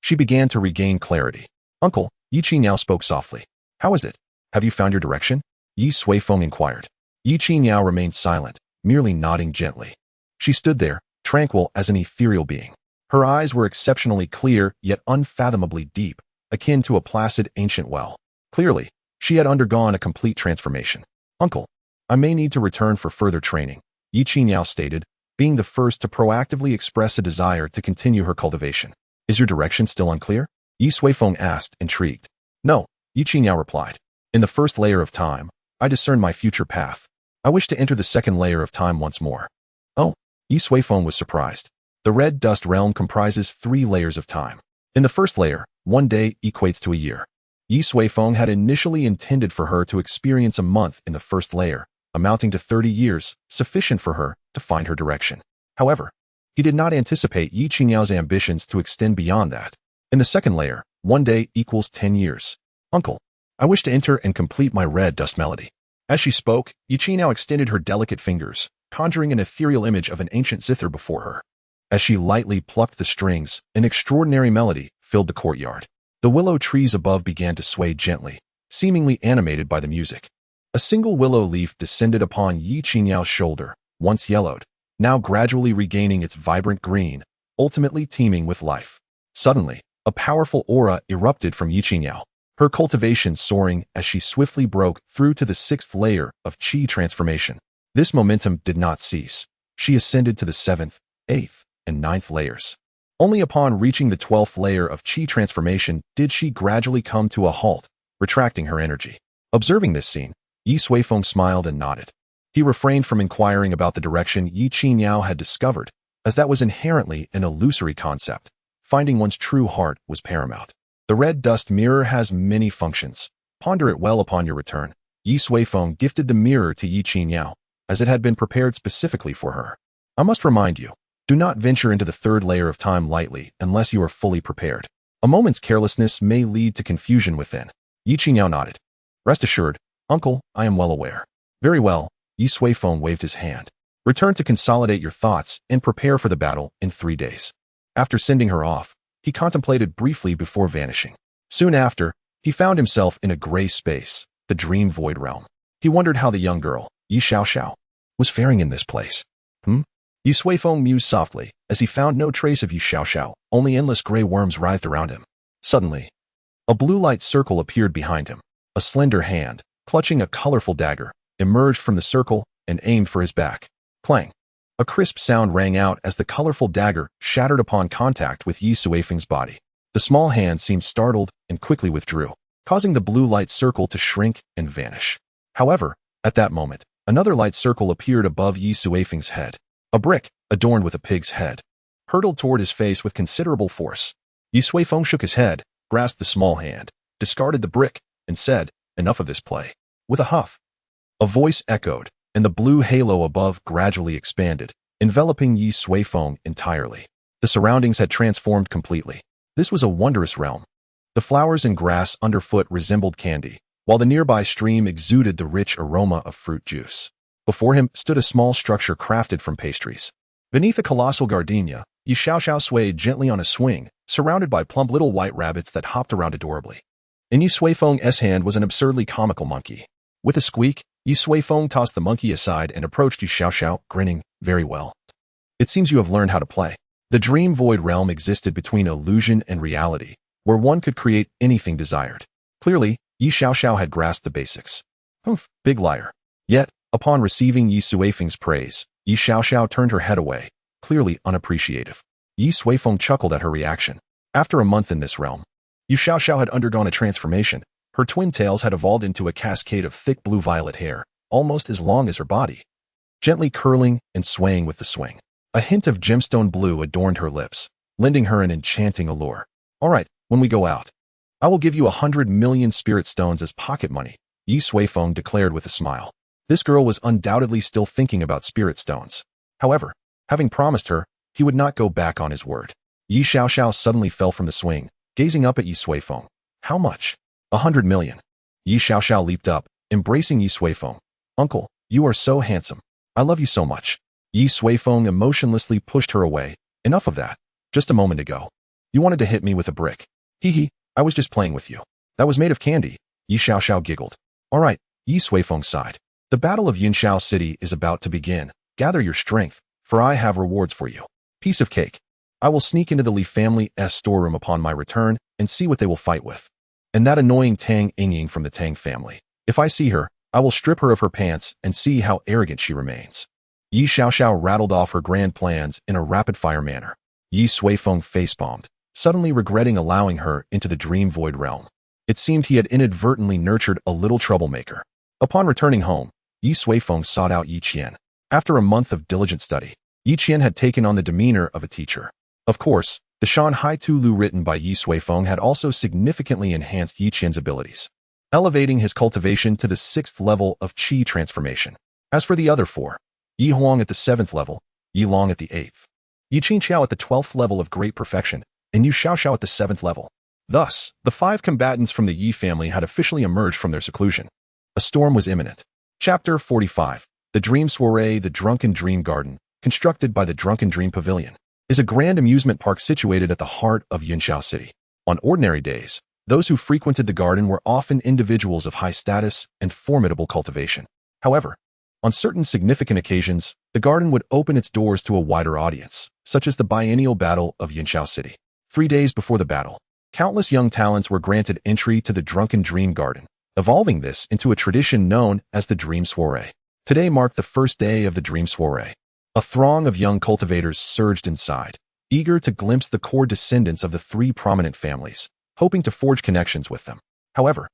she began to regain clarity. Uncle, Yi Qiniao spoke softly. How is it? Have you found your direction? Ye Suifeng inquired. Yi Qiniao remained silent, merely nodding gently. She stood there, tranquil as an ethereal being. Her eyes were exceptionally clear, yet unfathomably deep, akin to a placid ancient well. Clearly, she had undergone a complete transformation. Uncle, I may need to return for further training, Yi Qiniao stated, being the first to proactively express a desire to continue her cultivation. Is your direction still unclear? Ye Suifeng asked, intrigued. No, Yi Qiniao replied. In the first layer of time, I discern my future path. I wish to enter the second layer of time once more. Oh, Ye Suifeng was surprised. The red dust realm comprises 3 layers of time. In the first layer, 1 day equates to a year. Ye Suifeng had initially intended for her to experience a month in the first layer, amounting to 30 years, sufficient for her to find her direction. However, he did not anticipate Yi Qiniao's ambitions to extend beyond that. In the second layer, 1 day equals 10 years. Uncle, I wish to enter and complete my red dust melody. As she spoke, Yi now extended her delicate fingers, conjuring an ethereal image of an ancient zither before her. As she lightly plucked the strings, an extraordinary melody filled the courtyard. The willow trees above began to sway gently, seemingly animated by the music. A single willow leaf descended upon Yi Qingyao's shoulder, once yellowed, now gradually regaining its vibrant green, ultimately teeming with life. Suddenly, a powerful aura erupted from Yi Qingyao, her cultivation soaring as she swiftly broke through to the 6th layer of qi transformation. This momentum did not cease. She ascended to the 7th, 8th, and 9th layers. Only upon reaching the 12th layer of qi transformation did she gradually come to a halt, retracting her energy. Observing this scene, Ye Suifeng smiled and nodded. He refrained from inquiring about the direction Yi Qingyao had discovered, as that was inherently an illusory concept. Finding one's true heart was paramount. The red dust mirror has many functions. Ponder it well upon your return. Ye Suifeng gifted the mirror to Yi Qingyao, as it had been prepared specifically for her. I must remind you, do not venture into the 3rd layer of time lightly unless you are fully prepared. A moment's carelessness may lead to confusion within. Yi Qingyao nodded. Rest assured, Uncle, I am well aware. Very well, Ye Suifeng waved his hand. Return to consolidate your thoughts and prepare for the battle in 3 days. After sending her off, he contemplated briefly before vanishing. Soon after, he found himself in a gray space, the dream void realm. He wondered how the young girl, Yi Xiaoxiao, was faring in this place. Ye Suifeng mused softly, as he found no trace of Yi Xiaoxiao, only endless gray worms writhed around him. Suddenly, a blue light circle appeared behind him. A slender hand, clutching a colorful dagger, emerged from the circle and aimed for his back. Clang! A crisp sound rang out as the colorful dagger shattered upon contact with Ye Suifeng's body. The small hand seemed startled and quickly withdrew, causing the blue light circle to shrink and vanish. However, at that moment, another light circle appeared above Ye Suifeng's head. A brick, adorned with a pig's head, hurtled toward his face with considerable force. Ye Suifeng shook his head, grasped the small hand, discarded the brick, and said, "Enough of this play." With a huff, a voice echoed, and the blue halo above gradually expanded, enveloping Ye Suifeng entirely. The surroundings had transformed completely. This was a wondrous realm. The flowers and grass underfoot resembled candy, while the nearby stream exuded the rich aroma of fruit juice. Before him stood a small structure crafted from pastries. Beneath a colossal gardenia, Yi Xiaoxiao swayed gently on a swing, surrounded by plump little white rabbits that hopped around adorably. In Ye Suifeng's hand was an absurdly comical monkey. With a squeak, Ye Suifeng tossed the monkey aside and approached Yi Xiaoxiao, grinning. "Very well. It seems you have learned how to play." The dream void realm existed between illusion and reality, where one could create anything desired. Clearly, Yi Xiaoxiao had grasped the basics. Humph, big liar. Yet, upon receiving Ye Suifeng's praise, Yi Xiaoxiao turned her head away, clearly unappreciative. Ye Suifeng chuckled at her reaction. After a month in this realm, Yi Xiaoxiao had undergone a transformation. Her twin tails had evolved into a cascade of thick blue-violet hair, almost as long as her body, gently curling and swaying with the swing. A hint of gemstone blue adorned her lips, lending her an enchanting allure. "All right, when we go out, I will give you 100 million spirit stones as pocket money," Ye Suifeng declared with a smile. This girl was undoubtedly still thinking about spirit stones. However, having promised her, he would not go back on his word. Yi Xiaoxiao suddenly fell from the swing, gazing up at Ye Suifeng. "How much?" 100 million. Yi Xiaoxiao leaped up, embracing Ye Suifeng. "Uncle, you are so handsome. I love you so much." Ye Suifeng emotionlessly pushed her away. "Enough of that. Just a moment ago, you wanted to hit me with a brick. Hee, I was just playing with you. That was made of candy." Yi Xiaoxiao giggled. "All right," Ye Suifeng sighed. "The Battle of Yunshao City is about to begin. Gather your strength, for I have rewards for you. Piece of cake. I will sneak into the Li family's storeroom upon my return and see what they will fight with. And that annoying Tang Yingying from the Tang family. If I see her, I will strip her of her pants and see how arrogant she remains." Yi Xiaoxiao rattled off her grand plans in a rapid-fire manner. Ye Suifeng facepalmed, suddenly regretting allowing her into the dream void realm. It seemed he had inadvertently nurtured a little troublemaker. Upon returning home, Ye Suifeng sought out Yi Qian. After a month of diligent study, Yi Qian had taken on the demeanor of a teacher. Of course, the Shanhai Tulu written by Ye Suifeng had also significantly enhanced Yi Qian's abilities, elevating his cultivation to the 6th level of qi transformation. As for the other 4, Yi Huang at the 7th level, Yi Long at the 8th, Yi Qingqiao at the 12th level of great perfection, and Yu Xiaoxiao at the 7th level, Thus, the 5 combatants from the Ye family had officially emerged from their seclusion. A storm was imminent. Chapter 45. The Dream Soiree. The Drunken Dream Garden, constructed by the Drunken Dream Pavilion, is a grand amusement park situated at the heart of Yunxiao City. On ordinary days, those who frequented the garden were often individuals of high status and formidable cultivation. However, on certain significant occasions, the garden would open its doors to a wider audience, such as the biennial battle of Yunxiao City. 3 days before the battle, countless young talents were granted entry to the Drunken Dream Garden, evolving this into a tradition known as the Dream Soiree. Today marked the first day of the Dream Soiree. A throng of young cultivators surged inside, eager to glimpse the core descendants of the 3 prominent families, hoping to forge connections with them. However,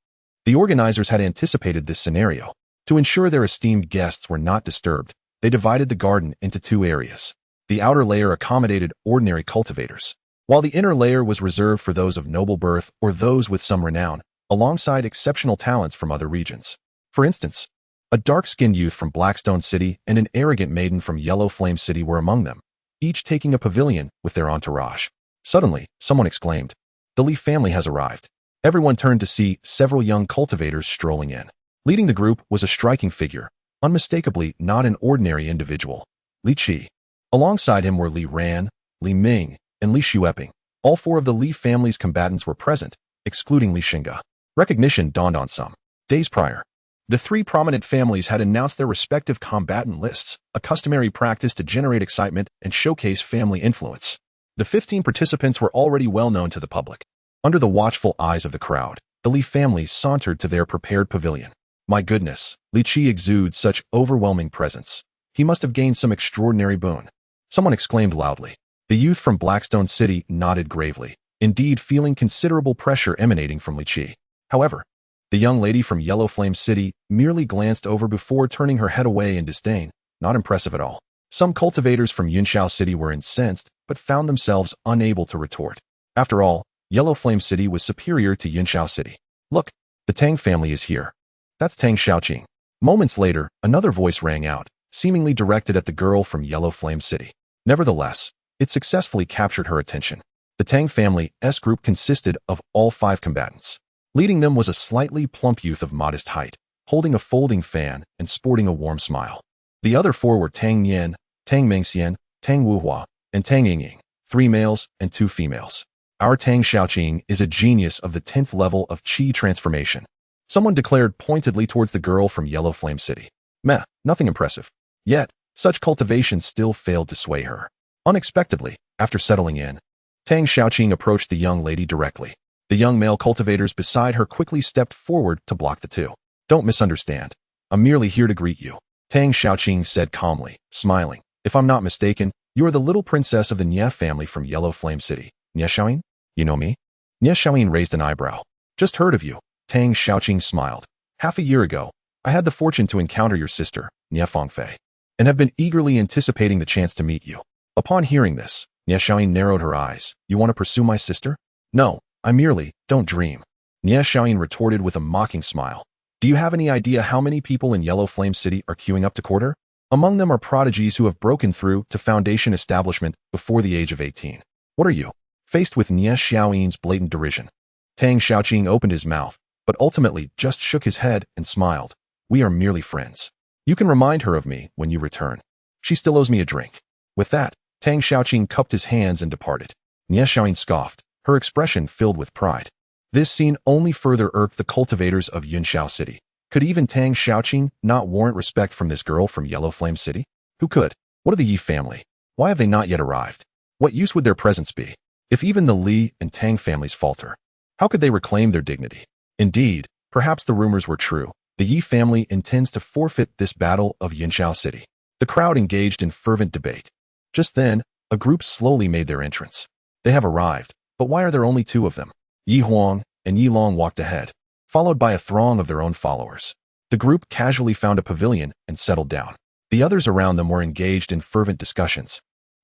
the organizers had anticipated this scenario. To ensure their esteemed guests were not disturbed, they divided the garden into 2 areas. The outer layer accommodated ordinary cultivators, while the inner layer was reserved for those of noble birth or those with some renown, alongside exceptional talents from other regions. For instance, a dark-skinned youth from Blackstone City and an arrogant maiden from Yellow Flame City were among them, each taking a pavilion with their entourage. Suddenly, someone exclaimed, "The Li family has arrived." Everyone turned to see several young cultivators strolling in. Leading the group was a striking figure, unmistakably not an ordinary individual, Li Qi. Alongside him were Li Ran, Li Ming, and Li Suifeng. All 4 of the Li family's combatants were present, excluding Li Xinga. Recognition dawned on some. Days prior, the 3 prominent families had announced their respective combatant lists, a customary practice to generate excitement and showcase family influence. The 15 participants were already well known to the public. Under the watchful eyes of the crowd, the Li family sauntered to their prepared pavilion. My goodness, Li Qi exudes such overwhelming presence. He must have gained some extraordinary boon. Someone exclaimed loudly. The youth from Blackstone City nodded gravely, indeed feeling considerable pressure emanating from Li Qi. However, the young lady from Yellow Flame City merely glanced over before turning her head away in disdain. Not impressive at all. Some cultivators from Yunxiao City were incensed, but found themselves unable to retort. After all, Yellow Flame City was superior to Yunxiao City. Look, the Tang family is here. That's Tang Xiaoqing. Moments later, another voice rang out, seemingly directed at the girl from Yellow Flame City. Nevertheless, it successfully captured her attention. The Tang family's group consisted of all 5 combatants. Leading them was a slightly plump youth of modest height, holding a folding fan and sporting a warm smile. The other 4 were Tang Nian, Tang Mengxian, Tang Wuhua, and Tang Yingying, 3 males and 2 females. Our Tang Xiaoqing is a genius of the 10th level of Qi transformation. Someone declared pointedly towards the girl from Yellow Flame City. Meh, nothing impressive. Yet, such cultivation still failed to sway her. Unexpectedly, after settling in, Tang Xiaoqing approached the young lady directly. The young male cultivators beside her quickly stepped forward to block the 2. Don't misunderstand. I'm merely here to greet you, Tang Xiaoqing said calmly, smiling. If I'm not mistaken, you are the little princess of the Nie family from Yellow Flame City. Nie Xiaoyin? You know me? Nie Xiaoyin raised an eyebrow. Just heard of you. Tang Xiaoqing smiled. Half a year ago, I had the fortune to encounter your sister, Nie Fengfei, and have been eagerly anticipating the chance to meet you. Upon hearing this, Nie Xiaoyin narrowed her eyes. You want to pursue my sister? No, I merely don't dream. Nie Xiaoyin retorted with a mocking smile. Do you have any idea how many people in Yellow Flame City are queuing up to court her? Among them are prodigies who have broken through to foundation establishment before the age of 18. What are you? Faced with Nie Xiaoyin's blatant derision, Tang Xiaoqing opened his mouth, but ultimately just shook his head and smiled. We are merely friends. You can remind her of me when you return. She still owes me a drink. With that, Tang Xiaoqing cupped his hands and departed. Nie Xiaoyin scoffed, her expression filled with pride. This scene only further irked the cultivators of Yunxiao City. Could even Tang Xiaoqing not warrant respect from this girl from Yellow Flame City? Who could? What of the Ye family? Why have they not yet arrived? What use would their presence be? If even the Li and Tang families falter, how could they reclaim their dignity? Indeed, perhaps the rumors were true. The Ye family intends to forfeit this battle of Yunxiao City. The crowd engaged in fervent debate. Just then, a group slowly made their entrance. They have arrived, but why are there only 2 of them? Yi Huang and Yi Long walked ahead, followed by a throng of their own followers. The group casually found a pavilion and settled down. The others around them were engaged in fervent discussions.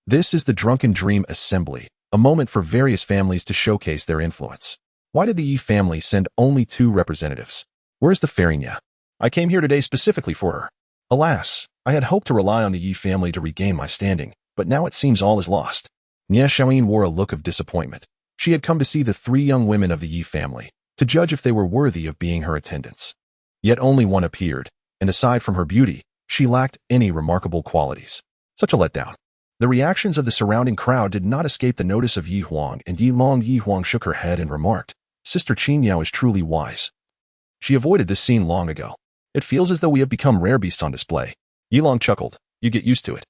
This is the Drunken Dream Assembly, a moment for various families to showcase their influence. Why did the Yi family send only 2 representatives? Where's the fairy Nya? I came here today specifically for her. Alas, I had hoped to rely on the Yi family to regain my standing, but now it seems all is lost. Nie Xiaoyin wore a look of disappointment. She had come to see the 3 young women of the Ye family, to judge if they were worthy of being her attendants. Yet only one appeared, and aside from her beauty, she lacked any remarkable qualities. Such a letdown. The reactions of the surrounding crowd did not escape the notice of Yi Huang, and Yi Huang shook her head and remarked, "Sister Qin Yao is truly wise." She avoided this scene long ago. "It feels as though we have become rare beasts on display." Yi Long chuckled. "You get used to it.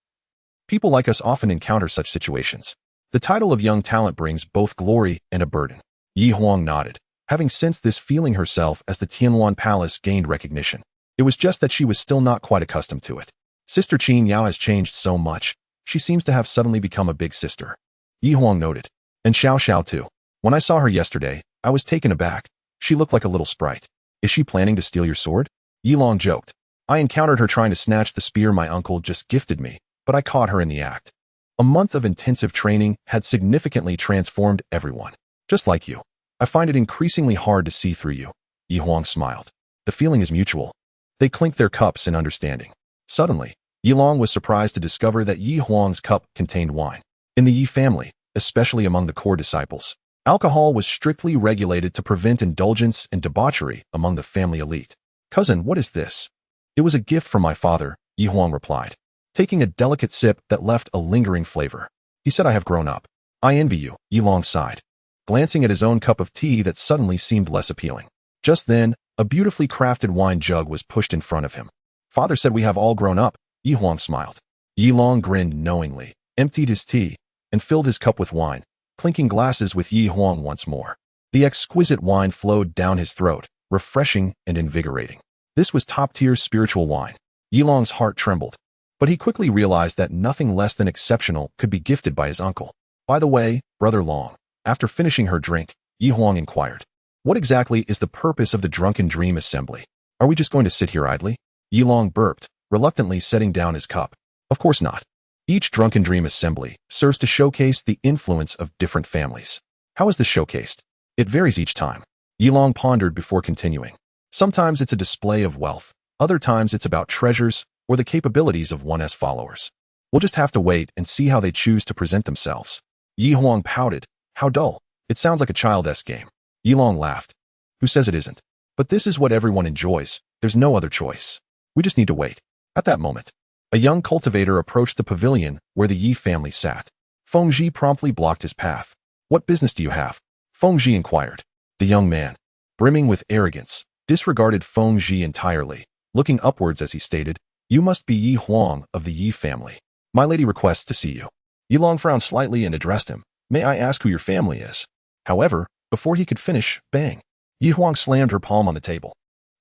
People like us often encounter such situations. The title of young talent brings both glory and a burden." Yi Huang nodded, having sensed this feeling herself as the Tianluan Palace gained recognition. It was just that she was still not quite accustomed to it. Sister Qin Yao has changed so much. She seems to have suddenly become a big sister. Yi Huang noted. And Xiao Xiao too. When I saw her yesterday, I was taken aback. She looked like a little sprite. Is she planning to steal your sword? Yi Long joked. I encountered her trying to snatch the spear my uncle just gifted me, but I caught her in the act. A month of intensive training had significantly transformed everyone. Just like you. I find it increasingly hard to see through you. Yi Huang smiled. The feeling is mutual. They clinked their cups in understanding. Suddenly, Yi Long was surprised to discover that Yi Huang's cup contained wine. In the Yi family, especially among the core disciples, alcohol was strictly regulated to prevent indulgence and debauchery among the family elite. Cousin, what is this? It was a gift from my father, Yi Huang replied, taking a delicate sip that left a lingering flavor. He said I have grown up. I envy you, Yi Long sighed, glancing at his own cup of tea that suddenly seemed less appealing. Just then, a beautifully crafted wine jug was pushed in front of him. Father said we have all grown up, Yi Huang smiled. Yi Long grinned knowingly, emptied his tea, and filled his cup with wine, clinking glasses with Yi Huang once more. The exquisite wine flowed down his throat, refreshing and invigorating. This was top-tier spiritual wine. Yi Long's heart trembled, but he quickly realized that nothing less than exceptional could be gifted by his uncle. By the way, Brother Long, after finishing her drink, Yi Huang inquired, what exactly is the purpose of the Drunken Dream Assembly? Are we just going to sit here idly? Yi Long burped, reluctantly setting down his cup. Of course not. Each Drunken Dream Assembly serves to showcase the influence of different families. How is this showcased? It varies each time. Yi Long pondered before continuing. Sometimes it's a display of wealth. Other times it's about treasures or the capabilities of one's followers. We'll just have to wait and see how they choose to present themselves. Yi Huang pouted. How dull. It sounds like a child-esque game. Yi Long laughed. Who says it isn't? But this is what everyone enjoys. There's no other choice. We just need to wait. At that moment, a young cultivator approached the pavilion where the Yi family sat. Feng Zhi promptly blocked his path. What business do you have? Feng Zhi inquired. The young man, brimming with arrogance, disregarded Feng Zhi entirely, looking upwards as he stated, You must be Yi Huang of the Yi family. My lady requests to see you. Yi Long frowned slightly and addressed him. May I ask who your family is? However, before he could finish, bang. Yi Huang slammed her palm on the table.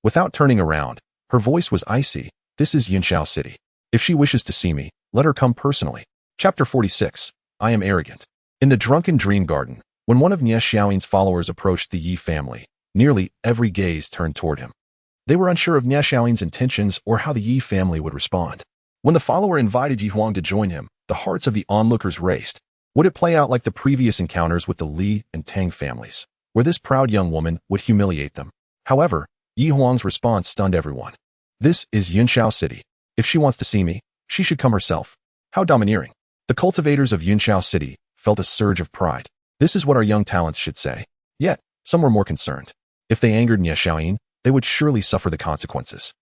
Without turning around, her voice was icy. This is Yunxiao City. If she wishes to see me, let her come personally. Chapter 46. I am arrogant. In the drunken dream garden, when one of Nie Xiaoying's followers approached the Yi family, nearly every gaze turned toward him. They were unsure of Nie Xiaoying's intentions or how the Yi family would respond. When the follower invited Yi Huang to join him, the hearts of the onlookers raced. Would it play out like the previous encounters with the Li and Tang families, where this proud young woman would humiliate them? However, Yi Huang's response stunned everyone. This is Yunxiao City. If she wants to see me, she should come herself. How domineering. The cultivators of Yunxiao City felt a surge of pride. This is what our young talents should say. Yet, some were more concerned. If they angered Nie Xiaoying, they would surely suffer the consequences.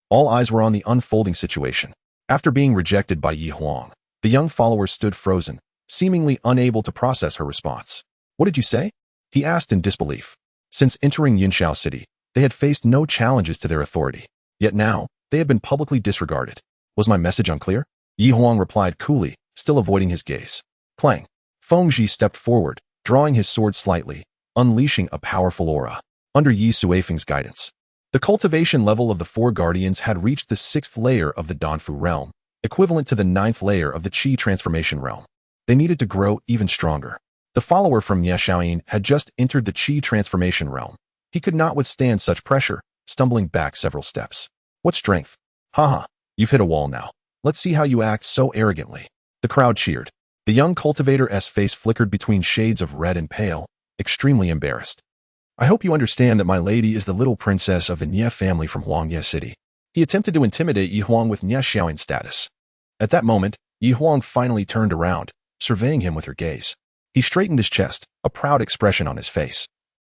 All eyes were on the unfolding situation. After being rejected by Yi Huang, the young follower stood frozen, seemingly unable to process her response. What did you say? He asked in disbelief. Since entering Yunxiao City, they had faced no challenges to their authority. Yet now, they had been publicly disregarded. Was my message unclear? Yi Huang replied coolly, still avoiding his gaze. Clang. Feng Zhi stepped forward, drawing his sword slightly, unleashing a powerful aura. Under Ye Suifeng's guidance, the cultivation level of the 4 guardians had reached the 6th layer of the Danfu realm, equivalent to the 9th layer of the Qi transformation realm. They needed to grow even stronger. The follower from Nie Xiaoying had just entered the Qi transformation realm. He could not withstand such pressure, stumbling back several steps. What strength? Haha, you've hit a wall now. Let's see how you act so arrogantly. The crowd cheered. The young cultivator's face flickered between shades of red and pale, extremely embarrassed. I hope you understand that my lady is the little princess of the Nie family from Huangye City. He attempted to intimidate Yi Huang with Nie Xiaoying's status. At that moment, Yi Huang finally turned around, surveying him with her gaze. He straightened his chest, a proud expression on his face,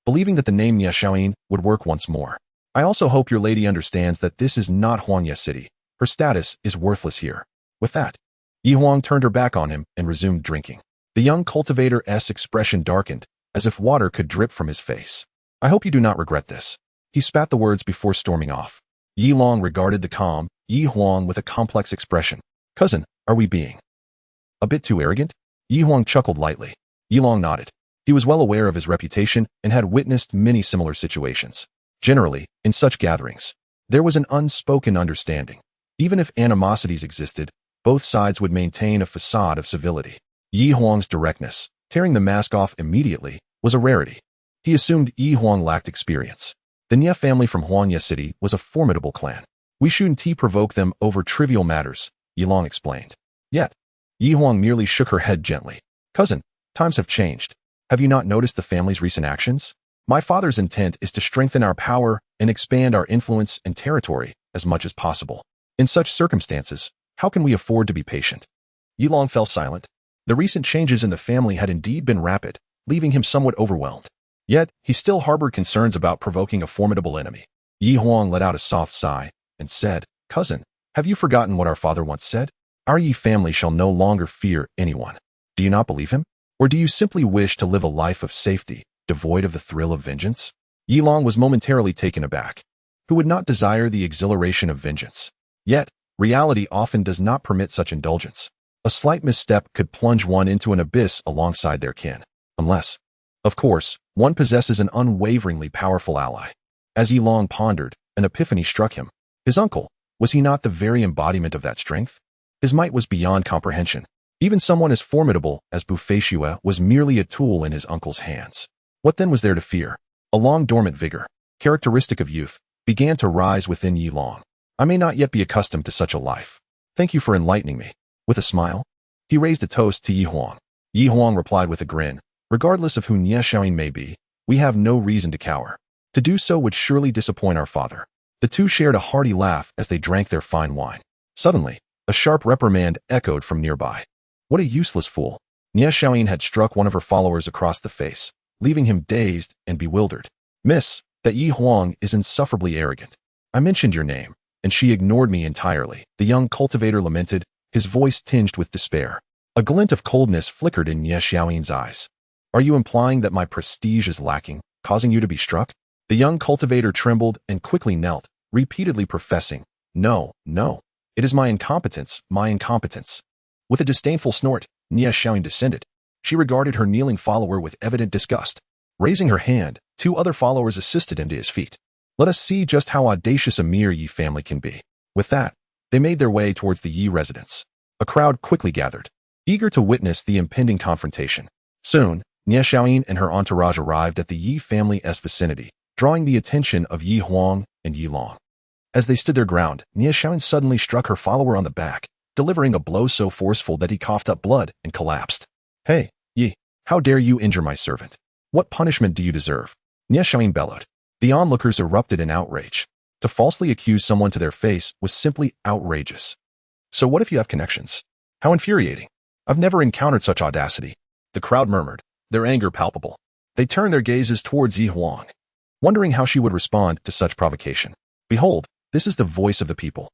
believing that the name Ye Suifeng would work once more. I also hope your lady understands that this is not Huangye City. Her status is worthless here. With that, Yi Huang turned her back on him and resumed drinking. The young cultivator's expression darkened, as if water could drip from his face. I hope you do not regret this. He spat the words before storming off. Yi Long regarded the calm Yi Huang with a complex expression. Cousin, are we being a bit too arrogant? Yi Huang chuckled lightly. Yi Long nodded. He was well aware of his reputation and had witnessed many similar situations. Generally, in such gatherings, there was an unspoken understanding. Even if animosities existed, both sides would maintain a facade of civility. Yi Huang's directness, tearing the mask off immediately, was a rarity. He assumed Yi Huang lacked experience. The Nye family from Huangye City was a formidable clan. We shouldn't provoke them over trivial matters, Yi Long explained. Yet, Yi Huang merely shook her head gently. Cousin, times have changed. Have you not noticed the family's recent actions? My father's intent is to strengthen our power and expand our influence and territory as much as possible. In such circumstances, how can we afford to be patient? Yi Long fell silent. The recent changes in the family had indeed been rapid, leaving him somewhat overwhelmed. Yet, he still harbored concerns about provoking a formidable enemy. Yi Huang let out a soft sigh and said, Cousin, have you forgotten what our father once said? Our Yi family shall no longer fear anyone. Do you not believe him? Or do you simply wish to live a life of safety, devoid of the thrill of vengeance? Yi Long was momentarily taken aback. Who would not desire the exhilaration of vengeance? Yet, reality often does not permit such indulgence. A slight misstep could plunge one into an abyss alongside their kin. Unless, of course, one possesses an unwaveringly powerful ally. As Yi Long pondered, an epiphany struck him. His uncle, was he not the very embodiment of that strength? His might was beyond comprehension. Even someone as formidable as Bufei was merely a tool in his uncle's hands. What then was there to fear? A long-dormant vigor, characteristic of youth, began to rise within Yi Long. I may not yet be accustomed to such a life. Thank you for enlightening me. With a smile, he raised a toast to Yi Huang. Yi Huang replied with a grin. Regardless of who Ye Suifeng may be, we have no reason to cower. To do so would surely disappoint our father. The two shared a hearty laugh as they drank their fine wine. Suddenly, a sharp reprimand echoed from nearby. What a useless fool. Ye Suifeng had struck one of her followers across the face, leaving him dazed and bewildered. Miss, that Yi Huang is insufferably arrogant. I mentioned your name, and she ignored me entirely, the young cultivator lamented, his voice tinged with despair. A glint of coldness flickered in Ye Suifeng's eyes. Are you implying that my prestige is lacking, causing you to be struck? The young cultivator trembled and quickly knelt, repeatedly professing, No, no. It is my incompetence, my incompetence. With a disdainful snort, Ye Suifeng descended. She regarded her kneeling follower with evident disgust. Raising her hand, two other followers assisted him to his feet. Let us see just how audacious a mere Yi family can be. With that, they made their way towards the Yi residence. A crowd quickly gathered, eager to witness the impending confrontation. Soon, Ye Suifeng and her entourage arrived at the Yi family's vicinity, drawing the attention of Yi Huang and Yi Long. As they stood their ground, Ye Suifeng suddenly struck her follower on the back, delivering a blow so forceful that he coughed up blood and collapsed. Hey, Yi, how dare you injure my servant? What punishment do you deserve? Ye Suifeng bellowed. The onlookers erupted in outrage. To falsely accuse someone to their face was simply outrageous. So what if you have connections? How infuriating. I've never encountered such audacity. The crowd murmured, their anger palpable. They turned their gazes towards Yi Huang, wondering how she would respond to such provocation. Behold, this is the voice of the people.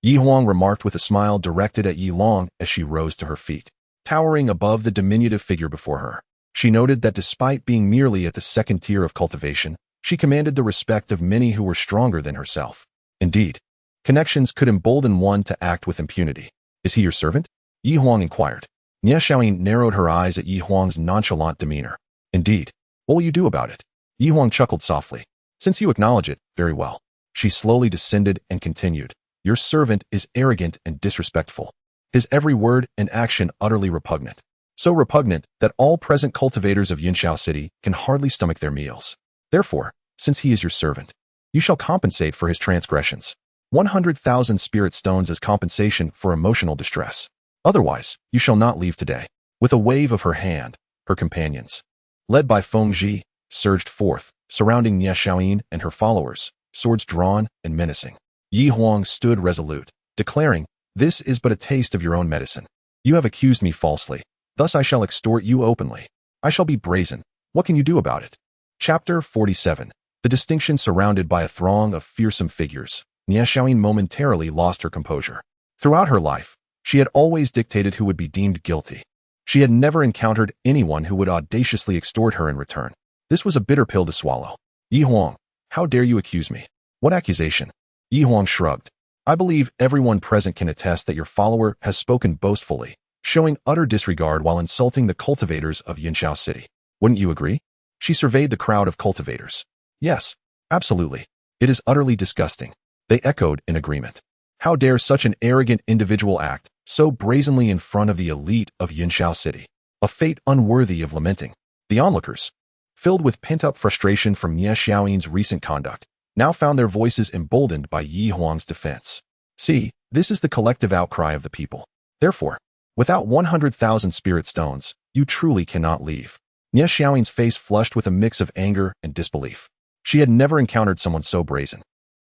Yi Huang remarked with a smile directed at Yi Long as she rose to her feet, towering above the diminutive figure before her. She noted that despite being merely at the second tier of cultivation, she commanded the respect of many who were stronger than herself. Indeed, connections could embolden one to act with impunity. Is he your servant? Yi Huang inquired. Ye Suifeng narrowed her eyes at Yi Huang's nonchalant demeanor. Indeed. What will you do about it? Yi Huang chuckled softly. Since you acknowledge it, very well. She slowly descended and continued. Your servant is arrogant and disrespectful. His every word and action utterly repugnant. So repugnant that all present cultivators of Yunxiao City can hardly stomach their meals. Therefore, since he is your servant, you shall compensate for his transgressions. 100,000 spirit stones as compensation for emotional distress. Otherwise, you shall not leave today. With a wave of her hand, her companions, led by Feng Ji, surged forth, surrounding Ye Suifeng and her followers, swords drawn and menacing. Yi Huang stood resolute, declaring, This is but a taste of your own medicine. You have accused me falsely. Thus I shall extort you openly. I shall be brazen. What can you do about it? Chapter 47. The distinction surrounded by a throng of fearsome figures. Ye Suifeng momentarily lost her composure. Throughout her life, she had always dictated who would be deemed guilty. She had never encountered anyone who would audaciously extort her in return. This was a bitter pill to swallow. Ye Huang, how dare you accuse me? What accusation? Ye Huang shrugged. I believe everyone present can attest that your follower has spoken boastfully, showing utter disregard while insulting the cultivators of Yinxiao City. Wouldn't you agree? She surveyed the crowd of cultivators. Yes, absolutely. It is utterly disgusting. They echoed in agreement. How dare such an arrogant individual act so brazenly in front of the elite of Yinxiao City? A fate unworthy of lamenting. The onlookers, filled with pent-up frustration from Ye Suifeng's recent conduct, now found their voices emboldened by Ye Huang's defense. See, this is the collective outcry of the people. Therefore, without 100,000 spirit stones, you truly cannot leave. Ye Suifeng's face flushed with a mix of anger and disbelief. She had never encountered someone so brazen.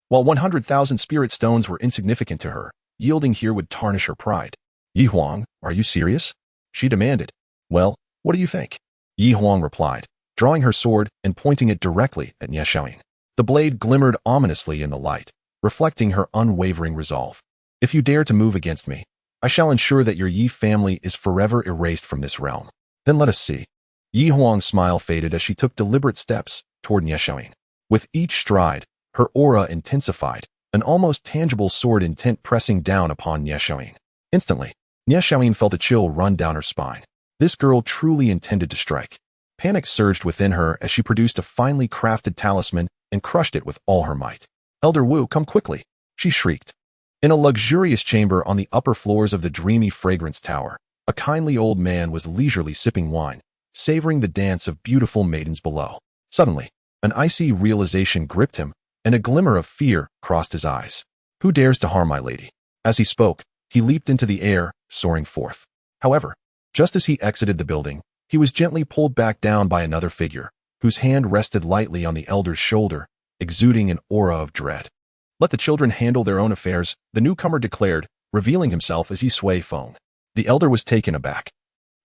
While 100,000 spirit stones were insignificant to her, yielding here would tarnish her pride. Ye Huang, are you serious? She demanded. Well, what do you think? Ye Huang replied, drawing her sword and pointing it directly at Ye Suifeng. The blade glimmered ominously in the light, reflecting her unwavering resolve. If you dare to move against me, I shall ensure that your Ye family is forever erased from this realm. Then let us see. Ye Huang's smile faded as she took deliberate steps toward Ye Suifeng. With each stride, her aura intensified, an almost tangible sword intent pressing down upon Ye Suifeng. Instantly, Ye Suifeng felt a chill run down her spine. This girl truly intended to strike. Panic surged within her as she produced a finely crafted talisman and crushed it with all her might. Elder Wu, come quickly, she shrieked. In a luxurious chamber on the upper floors of the dreamy fragrance tower, a kindly old man was leisurely sipping wine, savoring the dance of beautiful maidens below. Suddenly, an icy realization gripped him, and a glimmer of fear crossed his eyes. Who dares to harm my lady? As he spoke, he leaped into the air, soaring forth. However, just as he exited the building, he was gently pulled back down by another figure, whose hand rested lightly on the elder's shoulder, exuding an aura of dread. Let the children handle their own affairs, the newcomer declared, revealing himself as Ye Suifeng. The elder was taken aback.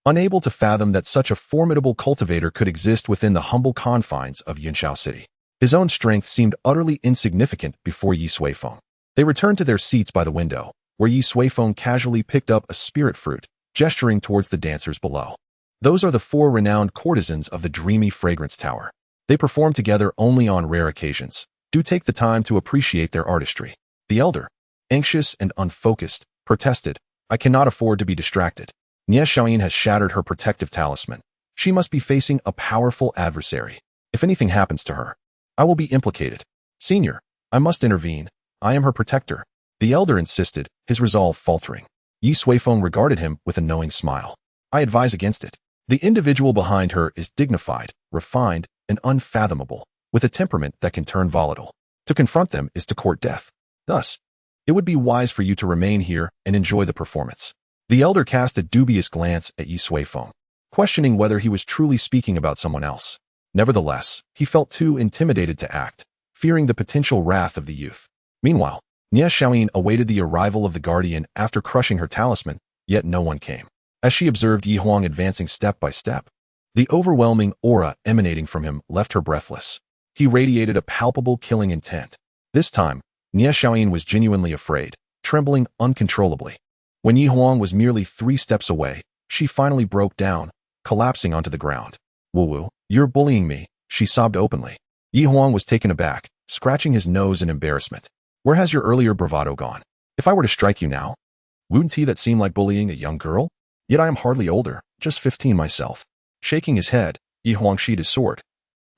Unable to fathom that such a formidable cultivator could exist within the humble confines of Yinxiao City. His own strength seemed utterly insignificant before Ye Suifeng. They returned to their seats by the window, where Ye Suifeng casually picked up a spirit fruit, gesturing towards the dancers below. Those are the 4 renowned courtesans of the dreamy fragrance tower. They perform together only on rare occasions. Do take the time to appreciate their artistry. The elder, anxious and unfocused, protested, I cannot afford to be distracted. Ye Suifeng has shattered her protective talisman. She must be facing a powerful adversary. If anything happens to her, I will be implicated. Senior, I must intervene. I am her protector. The elder insisted, his resolve faltering. Ye Suifeng regarded him with a knowing smile. I advise against it. The individual behind her is dignified, refined, and unfathomable, with a temperament that can turn volatile. To confront them is to court death. Thus, it would be wise for you to remain here and enjoy the performance. The elder cast a dubious glance at Ye Suifeng, questioning whether he was truly speaking about someone else. Nevertheless, he felt too intimidated to act, fearing the potential wrath of the youth. Meanwhile, Ye Suifeng awaited the arrival of the guardian after crushing her talisman, yet no one came. As she observed Ye Huang advancing step by step, the overwhelming aura emanating from him left her breathless. He radiated a palpable killing intent. This time, Ye Suifeng was genuinely afraid, trembling uncontrollably. When Ye Huang was merely 3 steps away, she finally broke down, collapsing onto the ground. Wu, you're bullying me, she sobbed openly. Ye Huang was taken aback, scratching his nose in embarrassment. Where has your earlier bravado gone? If I were to strike you now, wouldn't that seem like bullying a young girl? Yet I am hardly older, just 15 myself. Shaking his head, Ye Huang sheathed his sword.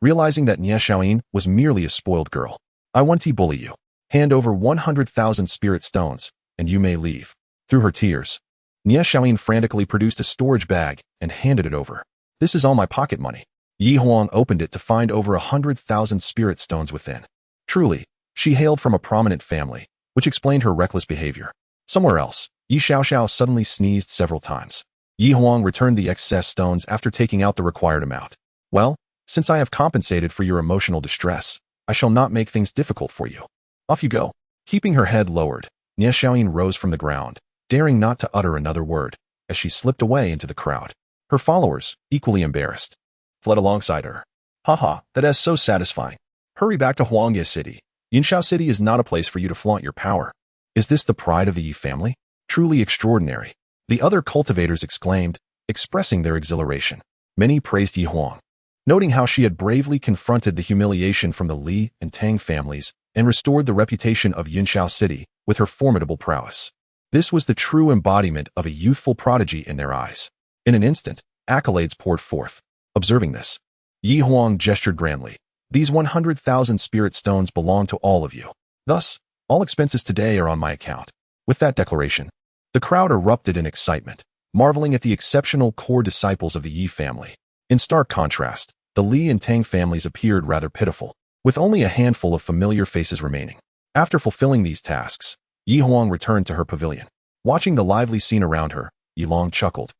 Realizing that Ye Suifeng was merely a spoiled girl. I want to bully you. Hand over 100,000 spirit stones, and you may leave. Through her tears, Ye Suifeng frantically produced a storage bag and handed it over. This is all my pocket money. Ye Huang opened it to find over 100,000 spirit stones within. Truly, she hailed from a prominent family, which explained her reckless behavior. Somewhere else, Ye Xiaoxiao suddenly sneezed several times. Ye Huang returned the excess stones after taking out the required amount. Well, since I have compensated for your emotional distress, I shall not make things difficult for you. Off you go. Keeping her head lowered, Ye Suifeng rose from the ground, daring not to utter another word, as she slipped away into the crowd. Her followers, equally embarrassed, fled alongside her. Haha, that is so satisfying. Hurry back to Huangye City. Yinshao City is not a place for you to flaunt your power. Is this the pride of the Yi family? Truly extraordinary. The other cultivators exclaimed, expressing their exhilaration. Many praised Yi Huang, noting how she had bravely confronted the humiliation from the Li and Tang families and restored the reputation of Yinshao City with her formidable prowess. This was the true embodiment of a youthful prodigy in their eyes. In an instant, accolades poured forth. Observing this, Yi Huang gestured grandly. These 100,000 spirit stones belong to all of you. Thus, all expenses today are on my account. With that declaration, the crowd erupted in excitement, marveling at the exceptional core disciples of the Yi family. In stark contrast, the Li and Tang families appeared rather pitiful, with only a handful of familiar faces remaining. After fulfilling these tasks, Yi Huang returned to her pavilion. Watching the lively scene around her, Yi Long chuckled.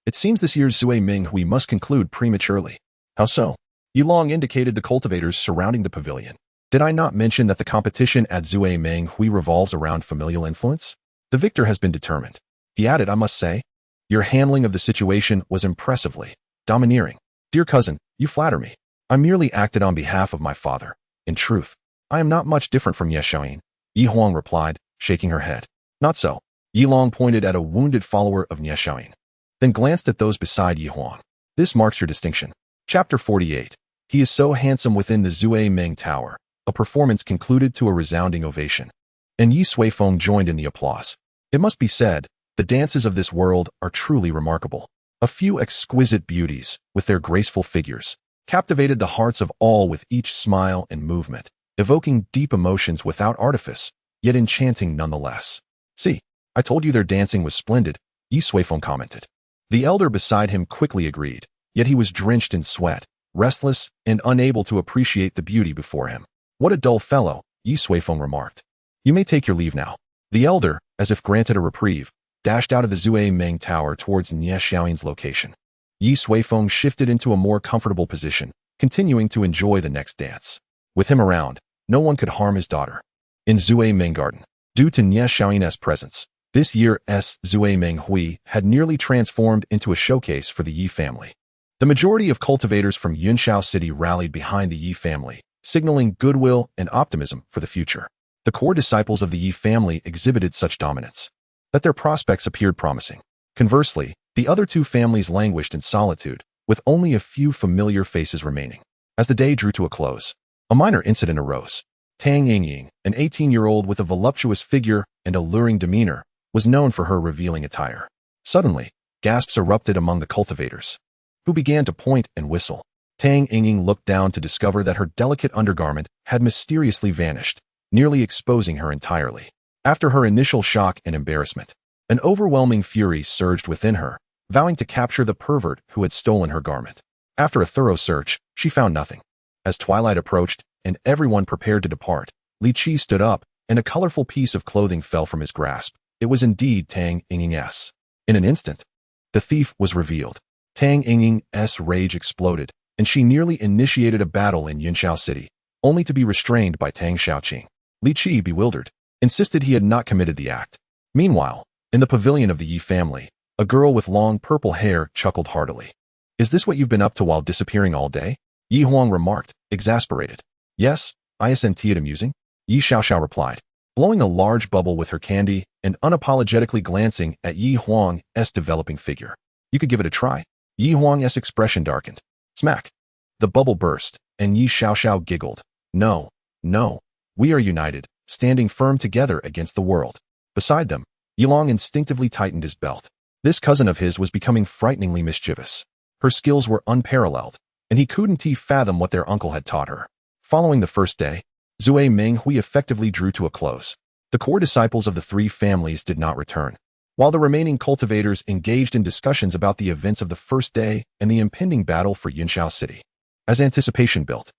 It seems this year's Zuiming we must conclude prematurely. How so? Yi Long indicated the cultivators surrounding the pavilion. Did I not mention that the competition at Zuiming Hui revolves around familial influence? The victor has been determined. He added, I must say, your handling of the situation was impressively domineering. Dear cousin, you flatter me. I merely acted on behalf of my father. In truth, I am not much different from Ye Suifeng, Yi Huang replied, shaking her head. Not so. Yi Long pointed at a wounded follower of Ye Suifeng, then glanced at those beside Yi Huang. This marks your distinction. Chapter 48. He is so handsome within the Zuiming Tower. A performance concluded to a resounding ovation, and Ye Suifeng joined in the applause. It must be said, the dances of this world are truly remarkable. A few exquisite beauties, with their graceful figures, captivated the hearts of all with each smile and movement, evoking deep emotions without artifice, yet enchanting nonetheless. See, I told you their dancing was splendid, Ye Suifeng commented. The elder beside him quickly agreed, yet he was drenched in sweat, restless, and unable to appreciate the beauty before him. What a dull fellow, Ye Suifeng remarked. You may take your leave now. The elder, as if granted a reprieve, dashed out of the Zuiming Tower towards Ye Suifeng's location. Ye Suifeng shifted into a more comfortable position, continuing to enjoy the next dance. With him around, no one could harm his daughter. In Zuiming Garden, due to Ye Suifeng's presence, this year's Zuiming Hui had nearly transformed into a showcase for the Yi family. The majority of cultivators from Yinshao City rallied behind the Yi family, signaling goodwill and optimism for the future. The core disciples of the Yi family exhibited such dominance that their prospects appeared promising. Conversely, the other two families languished in solitude, with only a few familiar faces remaining. As the day drew to a close, a minor incident arose. Tang Yingying, an 18-year-old with a voluptuous figure and alluring demeanor, was known for her revealing attire. Suddenly, gasps erupted among the cultivators, who began to point and whistle. Tang Yingying looked down to discover that her delicate undergarment had mysteriously vanished, nearly exposing her entirely. After her initial shock and embarrassment, an overwhelming fury surged within her, vowing to capture the pervert who had stolen her garment. After a thorough search, she found nothing. As twilight approached and everyone prepared to depart, Li Qi stood up, and a colorful piece of clothing fell from his grasp. It was indeed Tang Yingying's. In an instant, the thief was revealed. Tang Yingying's rage exploded, and she nearly initiated a battle in Yinshao City, only to be restrained by Tang Xiaoqing. Li Qi, bewildered, insisted he had not committed the act. Meanwhile, in the pavilion of the Yi family, a girl with long purple hair chuckled heartily. Is this what you've been up to while disappearing all day? Yi Huang remarked, exasperated. Yes, isn't it amusing? Yi Xiaoxiao replied, blowing a large bubble with her candy and unapologetically glancing at Yi Huang's developing figure. You could give it a try. Yi Huang's expression darkened. Smack. The bubble burst, and Yi Xiaoxiao giggled. No, no. We are united, standing firm together against the world. Beside them, Yi Long instinctively tightened his belt. This cousin of his was becoming frighteningly mischievous. Her skills were unparalleled, and he couldn't fathom what their uncle had taught her. Following the first day, Zuiming Hui effectively drew to a close. The core disciples of the three families did not return, while the remaining cultivators engaged in discussions about the events of the first day and the impending battle for Yinshao City. As anticipation built,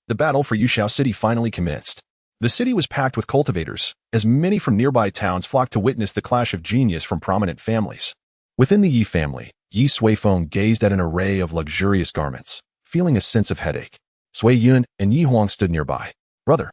the battle for Yinshao City finally commenced. The city was packed with cultivators, as many from nearby towns flocked to witness the clash of genius from prominent families. Within the Yi family, Ye Suifeng gazed at an array of luxurious garments, feeling a sense of headache. Sui Yun and Yi Huang stood nearby. Brother,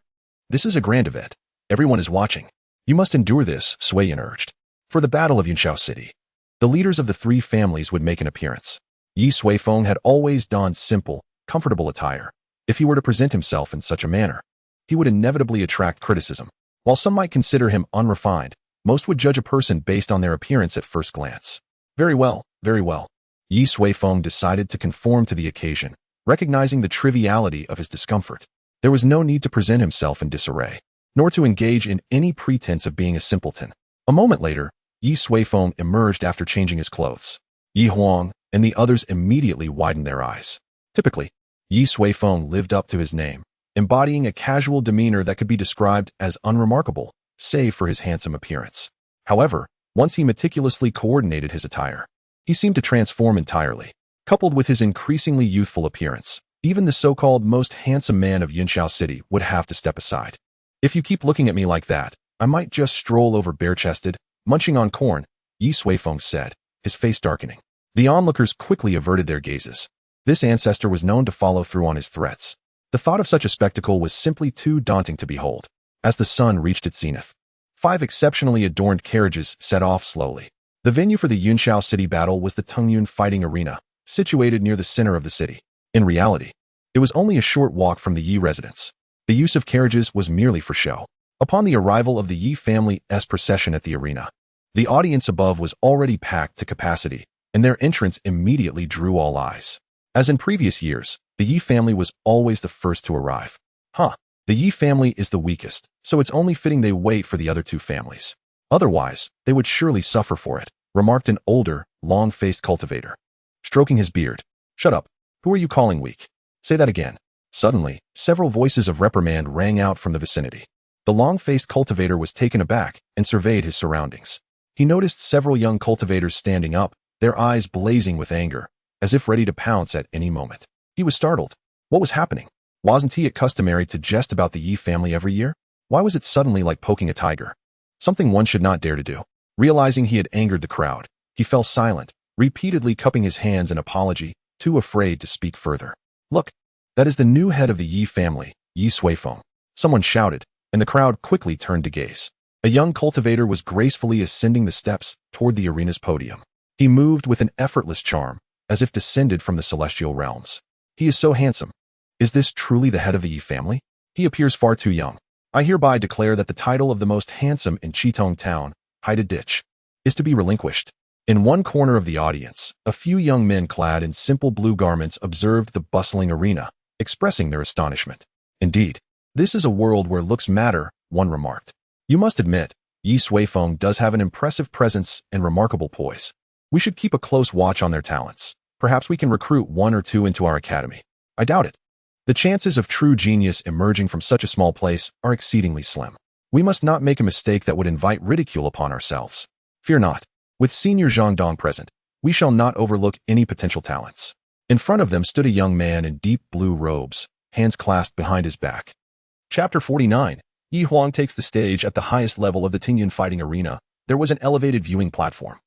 this is a grand event. Everyone is watching. You must endure this, Sui Yun urged. For the battle of Yinshao City, the leaders of the three families would make an appearance. Ye Suifeng had always donned simple, comfortable attire. If he were to present himself in such a manner, he would inevitably attract criticism. While some might consider him unrefined, most would judge a person based on their appearance at first glance. Very well, very well. Ye Suifeng decided to conform to the occasion, recognizing the triviality of his discomfort. There was no need to present himself in disarray, nor to engage in any pretense of being a simpleton. A moment later, Ye Suifeng emerged after changing his clothes. Ye Huang and the others immediately widened their eyes. Typically, Ye Suifeng lived up to his name, embodying a casual demeanor that could be described as unremarkable, save for his handsome appearance. However, once he meticulously coordinated his attire, he seemed to transform entirely. Coupled with his increasingly youthful appearance, even the so-called most handsome man of Yunxiao City would have to step aside. If you keep looking at me like that, I might just stroll over bare-chested, munching on corn, Ye Suifeng said, his face darkening. The onlookers quickly averted their gazes. This ancestor was known to follow through on his threats. The thought of such a spectacle was simply too daunting to behold. As the sun reached its zenith, 5 exceptionally adorned carriages set off slowly. The venue for the Yunxiao City battle was the Tungyun Fighting Arena, situated near the center of the city. In reality, it was only a short walk from the Yi residence. The use of carriages was merely for show. Upon the arrival of the Yi family's procession at the arena, the audience above was already packed to capacity, and their entrance immediately drew all eyes. As in previous years, the Yi family was always the first to arrive. The Yi family is the weakest, so it's only fitting they wait for the other 2 families. Otherwise, they would surely suffer for it, remarked an older, long-faced cultivator, stroking his beard. Shut up. Who are you calling weak? Say that again. Suddenly, several voices of reprimand rang out from the vicinity. The long-faced cultivator was taken aback and surveyed his surroundings. He noticed several young cultivators standing up, their eyes blazing with anger, as if ready to pounce at any moment. He was startled. What was happening? Wasn't he customary to jest about the Yi family every year? Why was it suddenly like poking a tiger? Something one should not dare to do. Realizing he had angered the crowd, he fell silent, repeatedly cupping his hands in apology, too afraid to speak further. Look, that is the new head of the Yi family, Ye Suifeng. Someone shouted, and the crowd quickly turned to gaze. A young cultivator was gracefully ascending the steps toward the arena's podium. He moved with an effortless charm, as if descended from the celestial realms. He is so handsome. Is this truly the head of the Yi family? He appears far too young. I hereby declare that the title of the most handsome in Chitong town, Haida Ditch, is to be relinquished. In one corner of the audience, a few young men clad in simple blue garments observed the bustling arena, expressing their astonishment. Indeed, this is a world where looks matter, one remarked. You must admit, Ye Suifeng does have an impressive presence and remarkable poise. We should keep a close watch on their talents. Perhaps we can recruit 1 or 2 into our academy. I doubt it. The chances of true genius emerging from such a small place are exceedingly slim. We must not make a mistake that would invite ridicule upon ourselves. Fear not. With Senior Zhangdong present, we shall not overlook any potential talents. In front of them stood a young man in deep blue robes, hands clasped behind his back. Chapter 49. Yi Huang takes the stage at the highest level of the Tingyun Fighting Arena. There was an elevated viewing platform,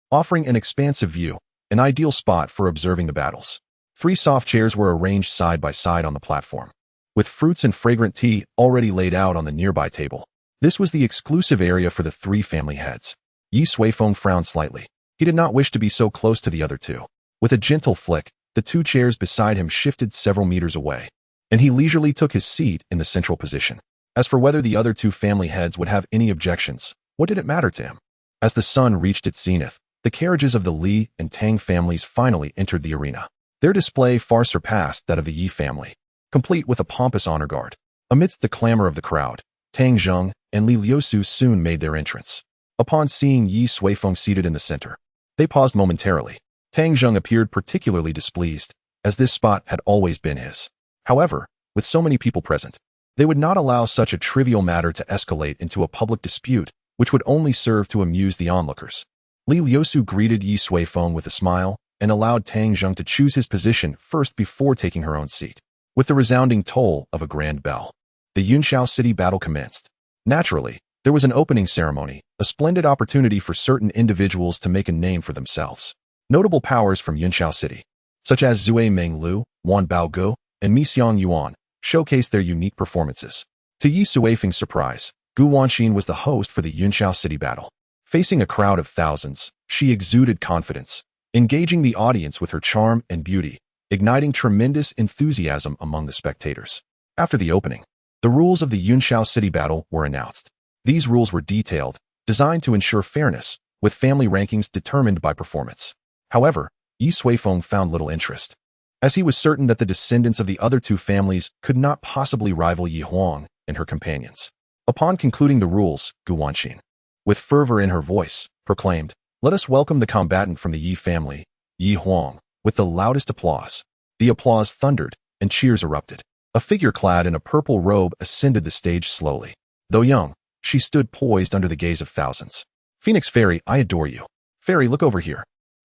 offering an expansive view, an ideal spot for observing the battles. 3 soft chairs were arranged side by side on the platform, with fruits and fragrant tea already laid out on the nearby table. This was the exclusive area for the 3 family heads. Ye Suifeng frowned slightly. He did not wish to be so close to the other 2. With a gentle flick, the 2 chairs beside him shifted several meters away, and he leisurely took his seat in the central position. As for whether the other 2 family heads would have any objections, what did it matter to him? As the sun reached its zenith, the carriages of the Li and Tang families finally entered the arena. Their display far surpassed that of the Yi family, complete with a pompous honor guard. Amidst the clamor of the crowd, Tang Zheng and Li Liusu soon made their entrance. Upon seeing Ye Suifeng seated in the center, they paused momentarily. Tang Zheng appeared particularly displeased, as this spot had always been his. However, with so many people present, they would not allow such a trivial matter to escalate into a public dispute, which would only serve to amuse the onlookers. Li Liusu greeted Ye Suifeng with a smile, and allowed Tang Zheng to choose his position first before taking her own seat. With the resounding toll of a grand bell, the Yunxiao City battle commenced. Naturally, there was an opening ceremony, a splendid opportunity for certain individuals to make a name for themselves. Notable powers from Yunxiao City, such as Zui Menglu, Wan Baogu, and Mi Xiang Yuan, showcased their unique performances. To Ye Suifeng's surprise, Gu Wanxin was the host for the Yunxiao City battle. Facing a crowd of thousands, she exuded confidence, engaging the audience with her charm and beauty, igniting tremendous enthusiasm among the spectators. After the opening, the rules of the Yunshao city battle were announced. These rules were detailed, designed to ensure fairness, with family rankings determined by performance. However, Ye Suifeng found little interest, as he was certain that the descendants of the other two families could not possibly rival Yi Huang and her companions. Upon concluding the rules, Gu Wanxin, with fervor in her voice, proclaimed, "Let us welcome the combatant from the Yi family, Yi Huang," with the loudest applause. The applause thundered, and cheers erupted. A figure clad in a purple robe ascended the stage slowly. Though young, she stood poised under the gaze of thousands. "Phoenix Fairy, I adore you. Fairy, look over here.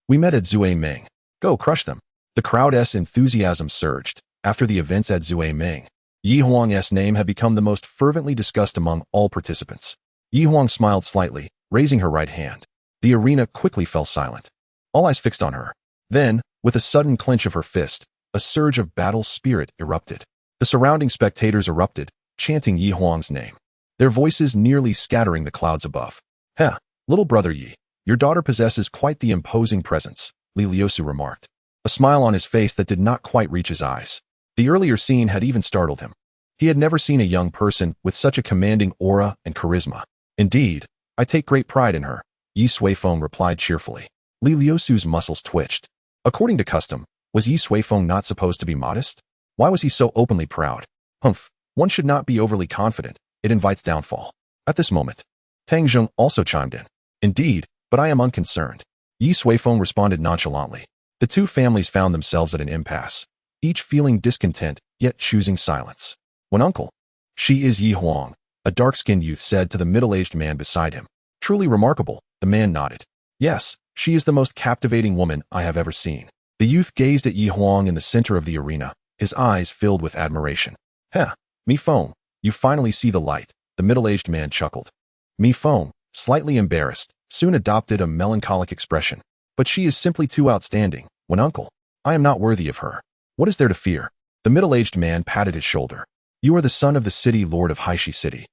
We met at Zuimeng. Go, crush them." The crowd's enthusiasm surged. After the events at Zuimeng, Yi Huang's name had become the most fervently discussed among all participants. Yi Huang smiled slightly, raising her right hand. The arena quickly fell silent. All eyes fixed on her. Then, with a sudden clench of her fist, a surge of battle spirit erupted. The surrounding spectators erupted, chanting Yi Huang's name, their voices nearly scattering the clouds above. "Heh, little brother Yi, your daughter possesses quite the imposing presence," Li Liusu remarked, a smile on his face that did not quite reach his eyes. The earlier scene had even startled him. He had never seen a young person with such a commanding aura and charisma. "Indeed, I take great pride in her," Ye Suifeng replied cheerfully. Li Liusu's muscles twitched. According to custom, was Ye Suifeng not supposed to be modest? Why was he so openly proud? Humph, one should not be overly confident. It invites downfall. At this moment, Tang Zheng also chimed in. "Indeed, but I am unconcerned." Ye Suifeng responded nonchalantly. The two families found themselves at an impasse, each feeling discontent, yet choosing silence. When uncle, "She is Yi Huang," a dark-skinned youth said to the middle-aged man beside him. "Truly remarkable," the man nodded. "Yes, she is the most captivating woman I have ever seen." The youth gazed at Yi Huang in the center of the arena, his eyes filled with admiration. "Heh, Mi Feng, you finally see the light," the middle-aged man chuckled. Mi Feng, slightly embarrassed, soon adopted a melancholic expression. "But she is simply too outstanding. When uncle, I am not worthy of her. What is there to fear?" The middle-aged man patted his shoulder. "You are the son of the city lord of Haishi City,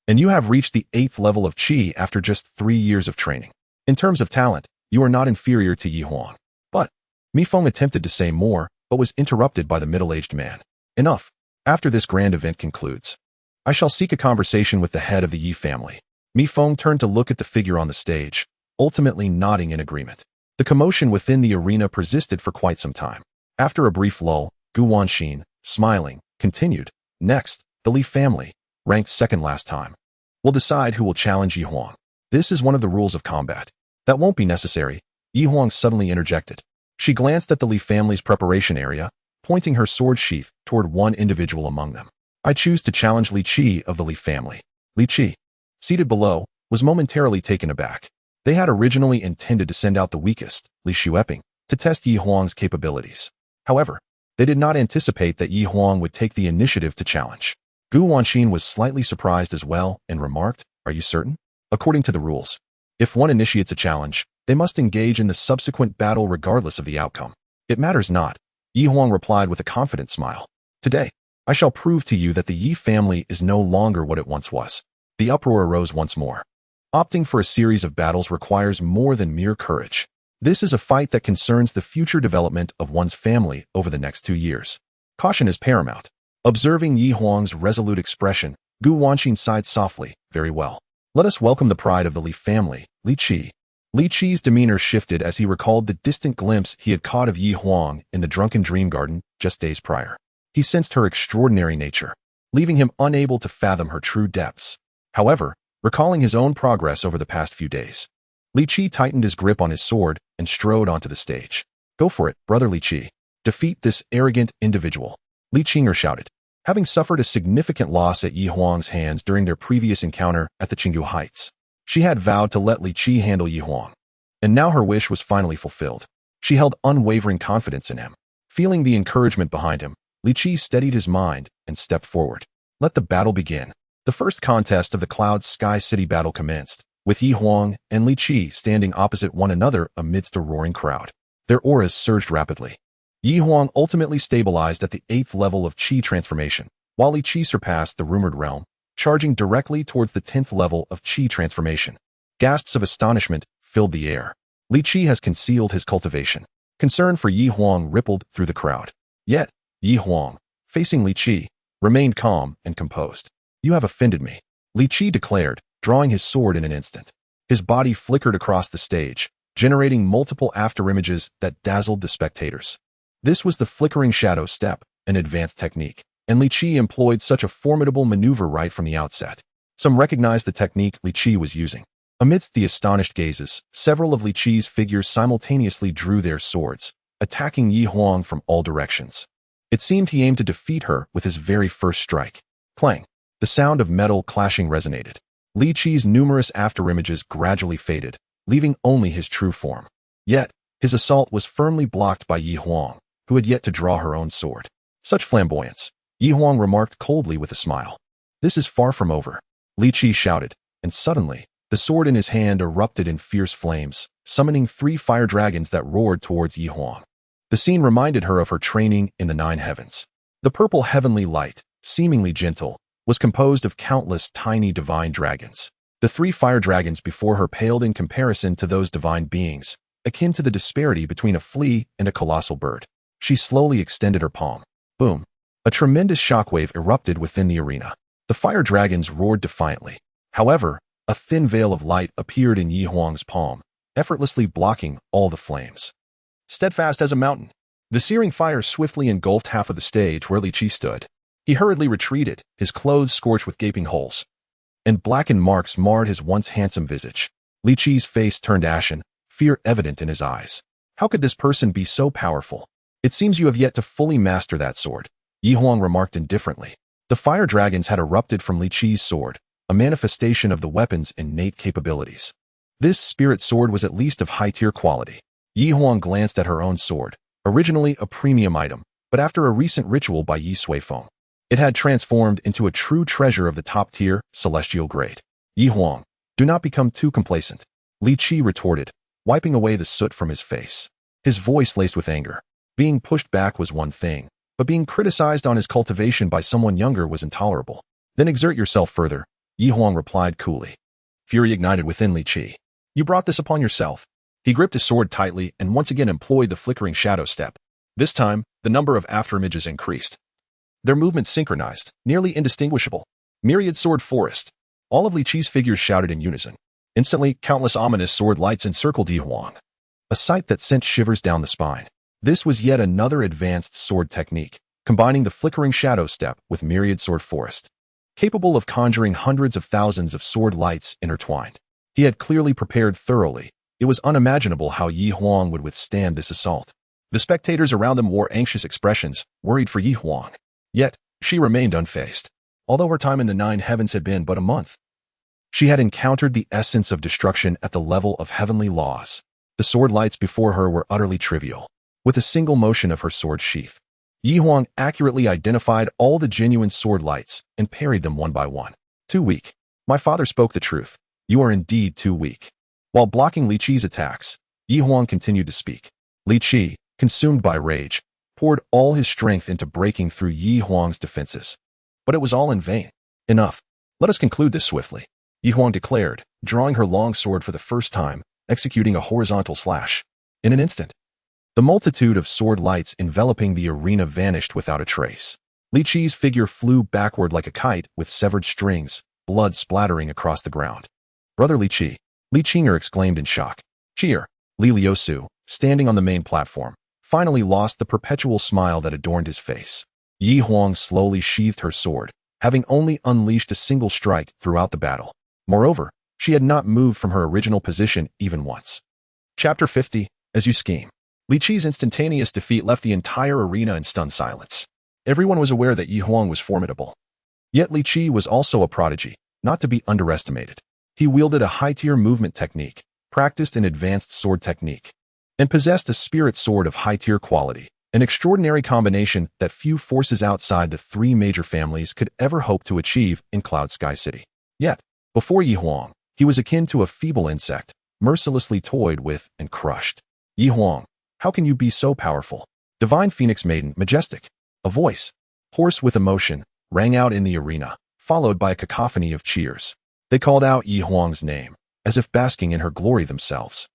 and you have reached the 8th level of Qi after just 3 years of training. In terms of talent, you are not inferior to Yi Huang." But Mi Feng attempted to say more, but was interrupted by the middle-aged man. "Enough. After this grand event concludes, I shall seek a conversation with the head of the Yi family." Mi Feng turned to look at the figure on the stage, ultimately nodding in agreement. The commotion within the arena persisted for quite some time. After a brief lull, Gu Wanxin, smiling, continued, "Next, the Li family, ranked second last time, will decide who will challenge Yi Huang. This is one of the rules of combat." "That won't be necessary," Yi Huang suddenly interjected. She glanced at the Li family's preparation area, pointing her sword sheath toward one individual among them. "I choose to challenge Li Qi of the Li family." Li Qi, seated below, was momentarily taken aback. They had originally intended to send out the weakest, Li Suifeng, to test Yi Huang's capabilities. However, they did not anticipate that Yi Huang would take the initiative to challenge. Gu Wanxin was slightly surprised as well and remarked, "Are you certain? According to the rules, if one initiates a challenge, they must engage in the subsequent battle regardless of the outcome." "It matters not," Yi Huang replied with a confident smile. "Today, I shall prove to you that the Yi family is no longer what it once was." The uproar arose once more. Opting for a series of battles requires more than mere courage. This is a fight that concerns the future development of one's family over the next 2 years. Caution is paramount. Observing Yi Huang's resolute expression, Gu Wanxin sighed softly. "Very well. Let us welcome the pride of the Li family, Li Qi." Li Qi's demeanor shifted as he recalled the distant glimpse he had caught of Yi Huang in the drunken dream garden just days prior. He sensed her extraordinary nature, leaving him unable to fathom her true depths. However, recalling his own progress over the past few days, Li Qi tightened his grip on his sword and strode onto the stage. "Go for it, brother Li Qi. Defeat this arrogant individual," Li Qinger shouted. Having suffered a significant loss at Yi Huang's hands during their previous encounter at the Qinggu Heights, she had vowed to let Li Qi handle Yi Huang. And now her wish was finally fulfilled. She held unwavering confidence in him. Feeling the encouragement behind him, Li Qi steadied his mind and stepped forward. Let the battle begin. The first contest of the Cloud Sky City battle commenced, with Yi Huang and Li Qi standing opposite one another amidst a roaring crowd. Their auras surged rapidly. Yi Huang ultimately stabilized at the 8th level of Qi transformation, while Li Qi surpassed the rumored realm, charging directly towards the 10th level of Qi transformation. Gasps of astonishment filled the air. Li Qi has concealed his cultivation. Concern for Yi Huang rippled through the crowd. Yet, Yi Huang, facing Li Qi, remained calm and composed. You have offended me, Li Qi declared, drawing his sword in an instant. His body flickered across the stage, generating multiple afterimages that dazzled the spectators. This was the flickering shadow step, an advanced technique, and Li Qi employed such a formidable maneuver right from the outset. Some recognized the technique Li Qi was using. Amidst the astonished gazes, several of Li Qi's figures simultaneously drew their swords, attacking Yi Huang from all directions. It seemed he aimed to defeat her with his very first strike. Clang! The sound of metal clashing resonated. Li Qi's numerous afterimages gradually faded, leaving only his true form. Yet, his assault was firmly blocked by Yi Huang, who had yet to draw her own sword. Such flamboyance, Yi Huang remarked coldly with a smile. This is far from over, Li Qi shouted, and suddenly, the sword in his hand erupted in fierce flames, summoning 3 fire dragons that roared towards Yi Huang. The scene reminded her of her training in the 9 heavens. The purple heavenly light, seemingly gentle, was composed of countless tiny divine dragons. The 3 fire dragons before her paled in comparison to those divine beings, akin to the disparity between a flea and a colossal bird. She slowly extended her palm. Boom! A tremendous shockwave erupted within the arena. The fire dragons roared defiantly. However, a thin veil of light appeared in Yi Huang's palm, effortlessly blocking all the flames. Steadfast as a mountain, the searing fire swiftly engulfed half of the stage where Li Qi stood. He hurriedly retreated, his clothes scorched with gaping holes, and blackened marks marred his once handsome visage. Li Qi's face turned ashen, fear evident in his eyes. How could this person be so powerful? It seems you have yet to fully master that sword, Yi Huang remarked indifferently. The fire dragons had erupted from Li Qi's sword, a manifestation of the weapon's innate capabilities. This spirit sword was at least of high-tier quality. Yi Huang glanced at her own sword, originally a premium item, but after a recent ritual by Ye Suifeng, it had transformed into a true treasure of the top-tier, celestial grade. Yi Huang, do not become too complacent, Li Qi retorted, wiping away the soot from his face. His voice laced with anger. Being pushed back was one thing, but being criticized on his cultivation by someone younger was intolerable. Then exert yourself further, Yi Huang replied coolly. Fury ignited within Li Qi. You brought this upon yourself. He gripped his sword tightly and once again employed the flickering shadow step. This time, the number of afterimages increased. Their movements synchronized, nearly indistinguishable. Myriad sword forest. All of Li Qi's figures shouted in unison. Instantly, countless ominous sword lights encircled Yi Huang, a sight that sent shivers down the spine. This was yet another advanced sword technique, combining the flickering shadow step with myriad sword forest, capable of conjuring hundreds of thousands of sword lights intertwined. He had clearly prepared thoroughly. It was unimaginable how Yi Huang would withstand this assault. The spectators around them wore anxious expressions, worried for Yi Huang. Yet, she remained unfazed. Although her time in the 9 heavens had been but a month, she had encountered the essence of destruction at the level of heavenly laws. The sword lights before her were utterly trivial. With a single motion of her sword sheath, Yi Huang accurately identified all the genuine sword lights and parried them one by one. Too weak. My father spoke the truth. You are indeed too weak. While blocking Li Qi's attacks, Yi Huang continued to speak. Li Qi, consumed by rage, poured all his strength into breaking through Yi Huang's defenses. But it was all in vain. Enough. Let us conclude this swiftly, Yi Huang declared, drawing her long sword for the first time, executing a horizontal slash. In an instant, the multitude of sword lights enveloping the arena vanished without a trace. Li Qi's figure flew backward like a kite with severed strings, blood splattering across the ground. Brother Li Qi, Li Qinger exclaimed in shock. Cheer, Li Liusu, standing on the main platform, finally lost the perpetual smile that adorned his face. Yi Huang slowly sheathed her sword, having only unleashed a single strike throughout the battle. Moreover, she had not moved from her original position even once. Chapter 50, As You Scheme. Li Qi's instantaneous defeat left the entire arena in stunned silence. Everyone was aware that Yi Huang was formidable. Yet Li Qi was also a prodigy, not to be underestimated. He wielded a high-tier movement technique, practiced an advanced sword technique, and possessed a spirit sword of high-tier quality, an extraordinary combination that few forces outside the 3 major families could ever hope to achieve in Cloud Sky City. Yet, before Yi Huang, he was akin to a feeble insect, mercilessly toyed with and crushed. Yi Huang, how can you be so powerful? Divine Phoenix Maiden, majestic. A voice, hoarse with emotion, rang out in the arena, followed by a cacophony of cheers. They called out Yi Huang's name, as if basking in her glory themselves.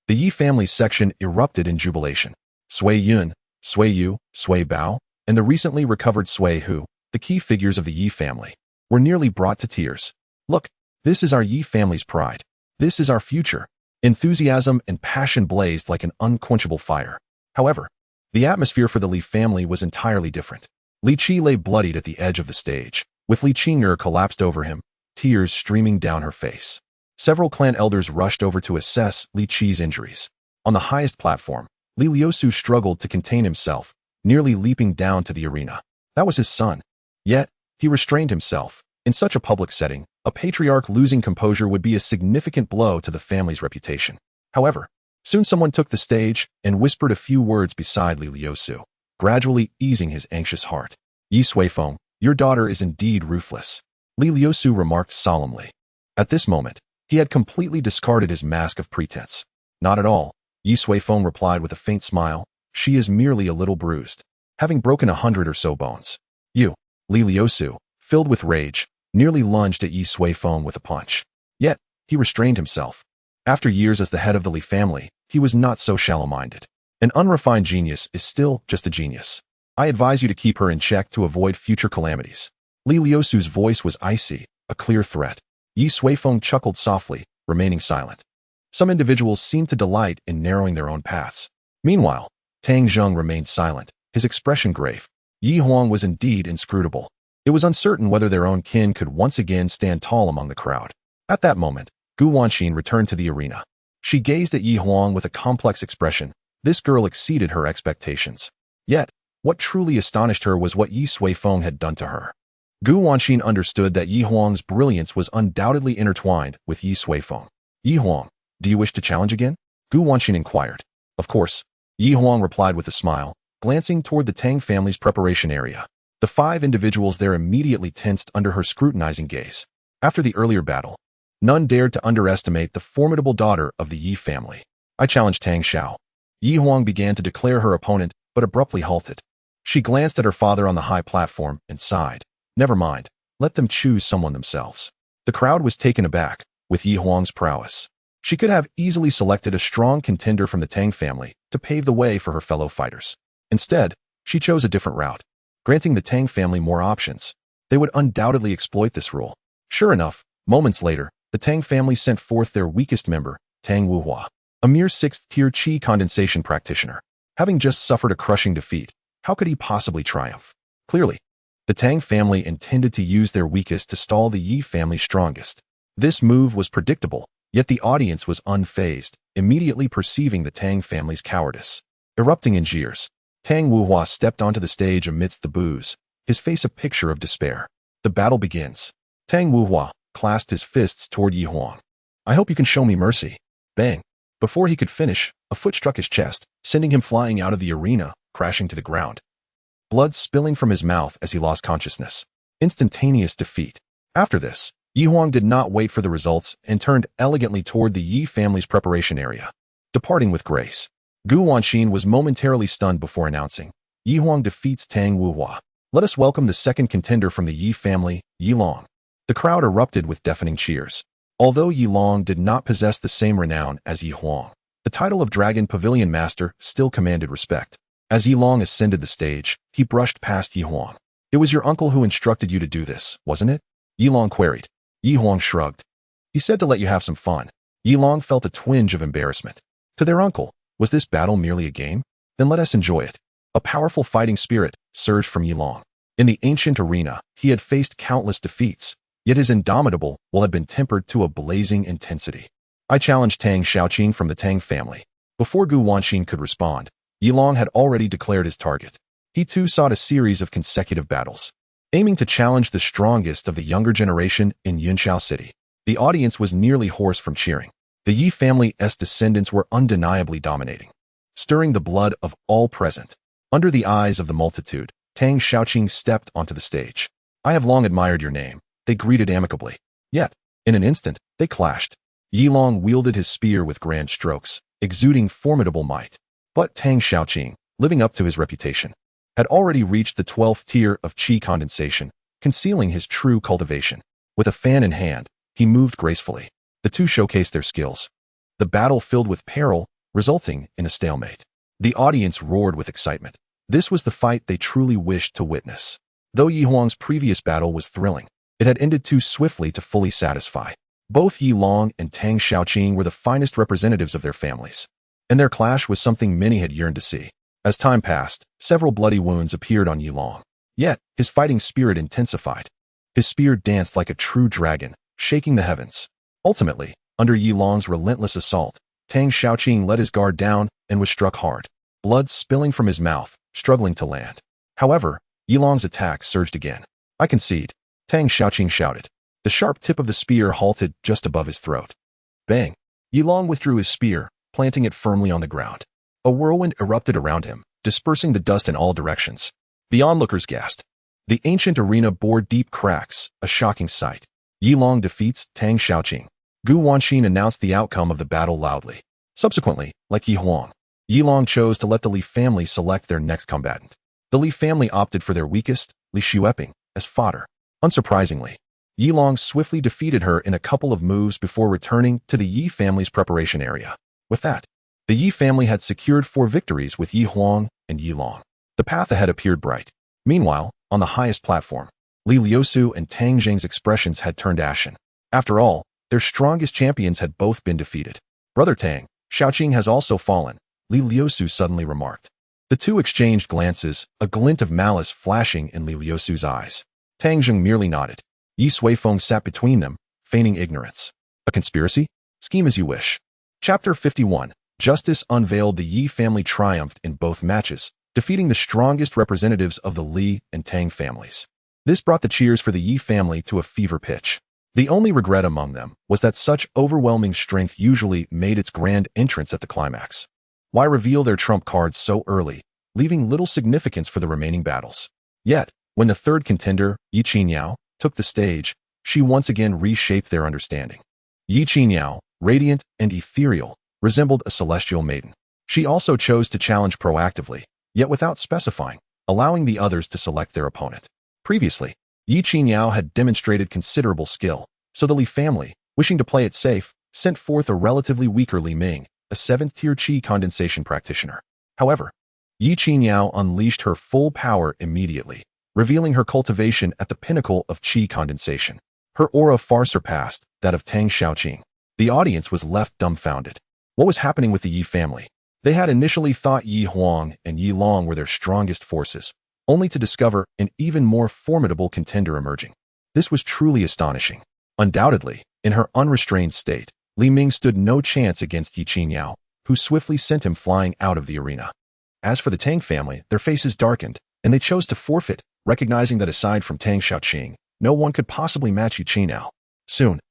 The Ye family's section erupted in jubilation. Sui Yun, Sui Yu, Sui Bao, and the recently recovered Sui Hu, the key figures of the Ye family, were nearly brought to tears. Look, this is our Ye family's pride. This is our future. Enthusiasm and passion blazed like an unquenchable fire. However, the atmosphere for the Li family was entirely different. Li Qi lay bloodied at the edge of the stage, with Li Qing'er collapsed over him, tears streaming down her face. Several clan elders rushed over to assess Li Qi's injuries. On the highest platform, Li Liusu struggled to contain himself, nearly leaping down to the arena. That was his son. Yet, he restrained himself. In such a public setting, a patriarch losing composure would be a significant blow to the family's reputation. However, soon someone took the stage and whispered a few words beside Li Liusu, gradually easing his anxious heart. Ye Suifeng, your daughter is indeed ruthless, Li Liusu remarked solemnly. At this moment, he had completely discarded his mask of pretense. Not at all, Ye Suifeng replied with a faint smile. She is merely a little bruised, having broken 100 or so bones. You, Li Liusu, filled with rage, nearly lunged at Ye Suifeng with a punch. Yet, he restrained himself. After years as the head of the Li family, he was not so shallow-minded. An unrefined genius is still just a genius. I advise you to keep her in check to avoid future calamities. Li Liusu's voice was icy, a clear threat. Ye Suifeng chuckled softly, remaining silent. Some individuals seemed to delight in narrowing their own paths. Meanwhile, Tang Zheng remained silent, his expression grave. Yi Huang was indeed inscrutable. It was uncertain whether their own kin could once again stand tall among the crowd. At that moment, Gu Wanxin returned to the arena. She gazed at Yi Huang with a complex expression. This girl exceeded her expectations. Yet, what truly astonished her was what Ye Suifeng had done to her. Gu Wanxin understood that Yi Huang's brilliance was undoubtedly intertwined with Ye Suifeng. Yi Huang, do you wish to challenge again? Gu Wanxin inquired. Of course, Yi Huang replied with a smile, glancing toward the Tang family's preparation area. The 5 individuals there immediately tensed under her scrutinizing gaze. After the earlier battle, none dared to underestimate the formidable daughter of the Yi family. I challenge Tang Xiao. Yi Huang began to declare her opponent, but abruptly halted. She glanced at her father on the high platform and sighed. Never mind, let them choose someone themselves. The crowd was taken aback with Yi Huang's prowess. She could have easily selected a strong contender from the Tang family to pave the way for her fellow fighters. Instead, she chose a different route, granting the Tang family more options. They would undoubtedly exploit this rule. Sure enough, moments later, the Tang family sent forth their weakest member, Tang Wuhua, a mere 6th-tier qi condensation practitioner. Having just suffered a crushing defeat, how could he possibly triumph? Clearly, the Tang family intended to use their weakest to stall the Yi family's strongest. This move was predictable, yet the audience was unfazed, immediately perceiving the Tang family's cowardice. Erupting in jeers, Tang Wuhua stepped onto the stage amidst the boos, his face a picture of despair. The battle begins. Tang Wuhua clasped his fists toward Yi Huang. I hope you can show me mercy. Bang. Before he could finish, a foot struck his chest, sending him flying out of the arena, crashing to the ground. Blood spilling from his mouth as he lost consciousness. Instantaneous defeat. After this, Yi Huang did not wait for the results and turned elegantly toward the Yi family's preparation area, departing with grace. Gu Wanxin was momentarily stunned before announcing, Yi Huang defeats Tang Wuhua. Let us welcome the second contender from the Yi family, Yi Long. The crowd erupted with deafening cheers. Although Yi Long did not possess the same renown as Yi Huang, the title of Dragon Pavilion Master still commanded respect. As Yi Long ascended the stage, he brushed past Yi Huang. It was your uncle who instructed you to do this, wasn't it? Yi Long queried. Yi Huang shrugged. He said to let you have some fun. Yi Long felt a twinge of embarrassment. To their uncle, was this battle merely a game? Then let us enjoy it. A powerful fighting spirit surged from Yi Long. In the ancient arena, he had faced countless defeats, yet his indomitable will had been tempered to a blazing intensity. I challenged Tang Xiaoqing from the Tang family. Before Gu Wanxin could respond, Yi Long had already declared his target. He too sought a series of consecutive battles, aiming to challenge the strongest of the younger generation in Yunqiao City. The audience was nearly hoarse from cheering. The Yi family's descendants were undeniably dominating, stirring the blood of all present. Under the eyes of the multitude, Tang Xiaoqing stepped onto the stage. I have long admired your name, they greeted amicably. Yet, in an instant, they clashed. Yi Long wielded his spear with grand strokes, exuding formidable might. But Tang Xiaoqing, living up to his reputation, had already reached the 12th tier of qi condensation, concealing his true cultivation. With a fan in hand, he moved gracefully. The two showcased their skills. The battle filled with peril resulting in a stalemate. The audience roared with excitement. This was the fight they truly wished to witness. Though Ye Huang's previous battle was thrilling, it had ended too swiftly to fully satisfy. Both Ye Long and Tang Xiaoqing were the finest representatives of their families, and their clash was something many had yearned to see. As time passed, several bloody wounds appeared on Ye Long. Yet, his fighting spirit intensified. His spear danced like a true dragon, shaking the heavens. Ultimately, under Ye Long's relentless assault, Tang Xiaoqing let his guard down and was struck hard, blood spilling from his mouth, struggling to land. However, Ye Long's attack surged again. "I concede," Tang Xiaoqing shouted. The sharp tip of the spear halted just above his throat. Bang! Ye Long withdrew his spear, planting it firmly on the ground. A whirlwind erupted around him, dispersing the dust in all directions. The onlookers gasped. The ancient arena bore deep cracks, a shocking sight. Ye Long defeats Tang Xiaoqing. Gu Wanxin announced the outcome of the battle loudly. Subsequently, like Ye Huang, Ye Long chose to let the Li family select their next combatant. The Li family opted for their weakest, Ye Suifeng, as fodder. Unsurprisingly, Ye Long swiftly defeated her in a couple of moves before returning to the Ye family's preparation area. With that, the Ye family had secured 4 victories with Ye Huang and Ye Long. The path ahead appeared bright. Meanwhile, on the highest platform, Li Liusu and Tang Zheng's expressions had turned ashen. After all, their strongest champions had both been defeated. "Brother Tang, Xiaoqing has also fallen," Li Liusu suddenly remarked. The two exchanged glances, a glint of malice flashing in Li Liusu's eyes. Tang Zheng merely nodded. Ye Suifeng sat between them, feigning ignorance. "A conspiracy? Scheme as you wish." Chapter 51. Justice unveiled. The Ye family triumphed in both matches, defeating the strongest representatives of the Li and Tang families. This brought the cheers for the Ye family to a fever pitch. The only regret among them was that such overwhelming strength usually made its grand entrance at the climax. Why reveal their trump cards so early, leaving little significance for the remaining battles? Yet, when the third contender, Ye Qinyao, took the stage, she once again reshaped their understanding. Ye Qinyao, radiant and ethereal, resembled a celestial maiden. She also chose to challenge proactively, yet without specifying, allowing the others to select their opponent. Previously, Ye Qinyao had demonstrated considerable skill, so the Li family, wishing to play it safe, sent forth a relatively weaker Li Ming, a 7th-tier qi condensation practitioner. However, Ye Qinyao unleashed her full power immediately, revealing her cultivation at the pinnacle of qi condensation. Her aura far surpassed that of Tang Xiaoqing. The audience was left dumbfounded. What was happening with the Ye family? They had initially thought Ye Huang and Ye Long were their strongest forces, only to discover an even more formidable contender emerging. This was truly astonishing. Undoubtedly, in her unrestrained state, Li Ming stood no chance against Ye Qinyao, who swiftly sent him flying out of the arena. As for the Tang family, their faces darkened, and they chose to forfeit, recognizing that aside from Tang Xiaoqing, no one could possibly match Ye Qinyao. Soon,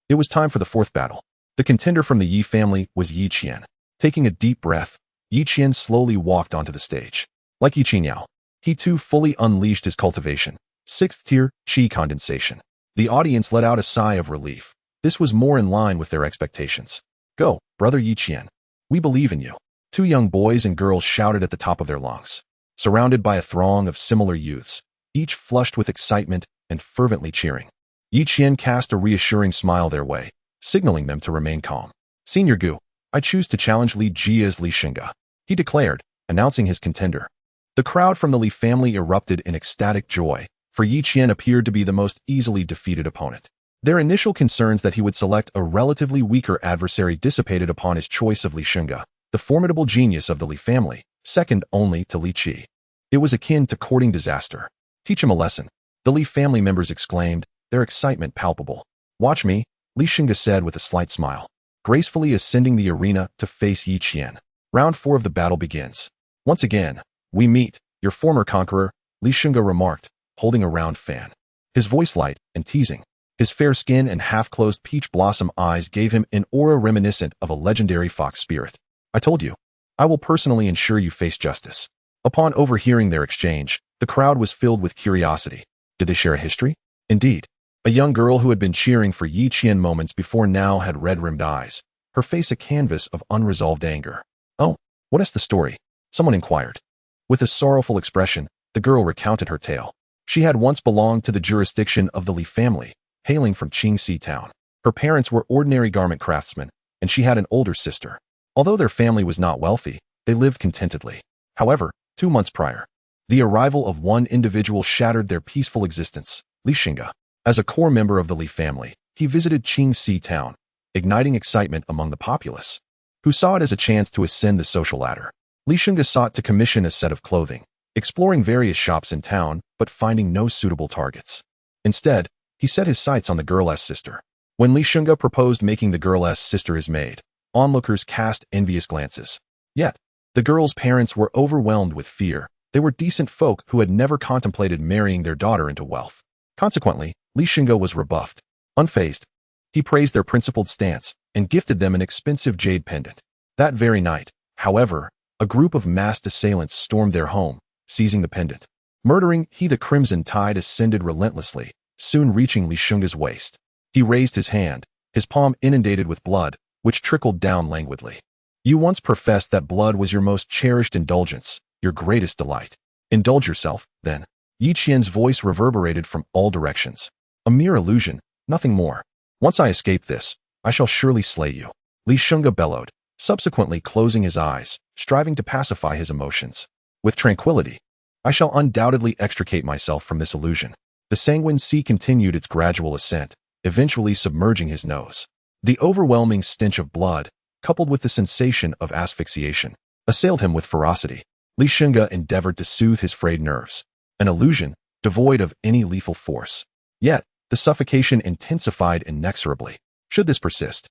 it was time for the 4th battle. The contender from the Ye family was Yi Qian. Taking a deep breath, Yi Qian slowly walked onto the stage. Like Ye Qinyao, he too fully unleashed his cultivation, 6th-tier qi condensation. The audience let out a sigh of relief. This was more in line with their expectations. "Go, brother Yi Qian. We believe in you." 2 young boys and girls shouted at the top of their lungs. Surrounded by a throng of similar youths, each flushed with excitement and fervently cheering, Yi Qian cast a reassuring smile their way, signaling them to remain calm. "Senior Gu, I choose to challenge Li Jia's Li Xinga," he declared, announcing his contender. The crowd from the Li family erupted in ecstatic joy, for Yi Qian appeared to be the most easily defeated opponent. Their initial concerns that he would select a relatively weaker adversary dissipated upon his choice of Li Xinga, the formidable genius of the Li family, second only to Li Qi. It was akin to courting disaster. "Teach him a lesson," the Li family members exclaimed, their excitement palpable. "Watch me," Li Xinga said with a slight smile, gracefully ascending the arena to face Yi Qian. Round 4 of the battle begins. "Once again, we meet, your former conqueror," Li Xinga remarked, holding a round fan. His voice light and teasing. His fair skin and half-closed peach blossom eyes gave him an aura reminiscent of a legendary fox spirit. "I told you. I will personally ensure you face justice." Upon overhearing their exchange, the crowd was filled with curiosity. Did they share a history? Indeed. A young girl who had been cheering for Yi Qian moments before now had red-rimmed eyes, her face a canvas of unresolved anger. "Oh, what is the story?" someone inquired. With a sorrowful expression, the girl recounted her tale. She had once belonged to the jurisdiction of the Li family, hailing from Qingxi town. Her parents were ordinary garment craftsmen, and she had an older sister. Although their family was not wealthy, they lived contentedly. However, 2 months prior, the arrival of one individual shattered their peaceful existence, Li Xinge. As a core member of the Li family, he visited Qingxi town, igniting excitement among the populace, who saw it as a chance to ascend the social ladder. Li Xinge sought to commission a set of clothing, exploring various shops in town, but finding no suitable targets. Instead, he set his sights on the girl's sister. When Li Xinge proposed making the girl's sister his maid, onlookers cast envious glances. Yet, the girl's parents were overwhelmed with fear. They were decent folk who had never contemplated marrying their daughter into wealth. Consequently, Li Xinge was rebuffed. Unfazed, he praised their principled stance and gifted them an expensive jade pendant. That very night, however, a group of masked assailants stormed their home, seizing the pendant. Murdering he, the crimson tide ascended relentlessly, soon reaching Li Xinge's waist. He raised his hand, his palm inundated with blood, which trickled down languidly. You once professed that blood was your most cherished indulgence, your greatest delight. Indulge yourself, then. Yi Qian's voice reverberated from all directions. A mere illusion, nothing more. Once I escape this, I shall surely slay you. Li Xinge bellowed, subsequently closing his eyes, striving to pacify his emotions. With tranquility, I shall undoubtedly extricate myself from this illusion. The sanguine sea continued its gradual ascent, eventually submerging his nose. The overwhelming stench of blood, coupled with the sensation of asphyxiation, assailed him with ferocity. Li Xinge endeavored to soothe his frayed nerves. An illusion, devoid of any lethal force. Yet, the suffocation intensified inexorably. Should this persist,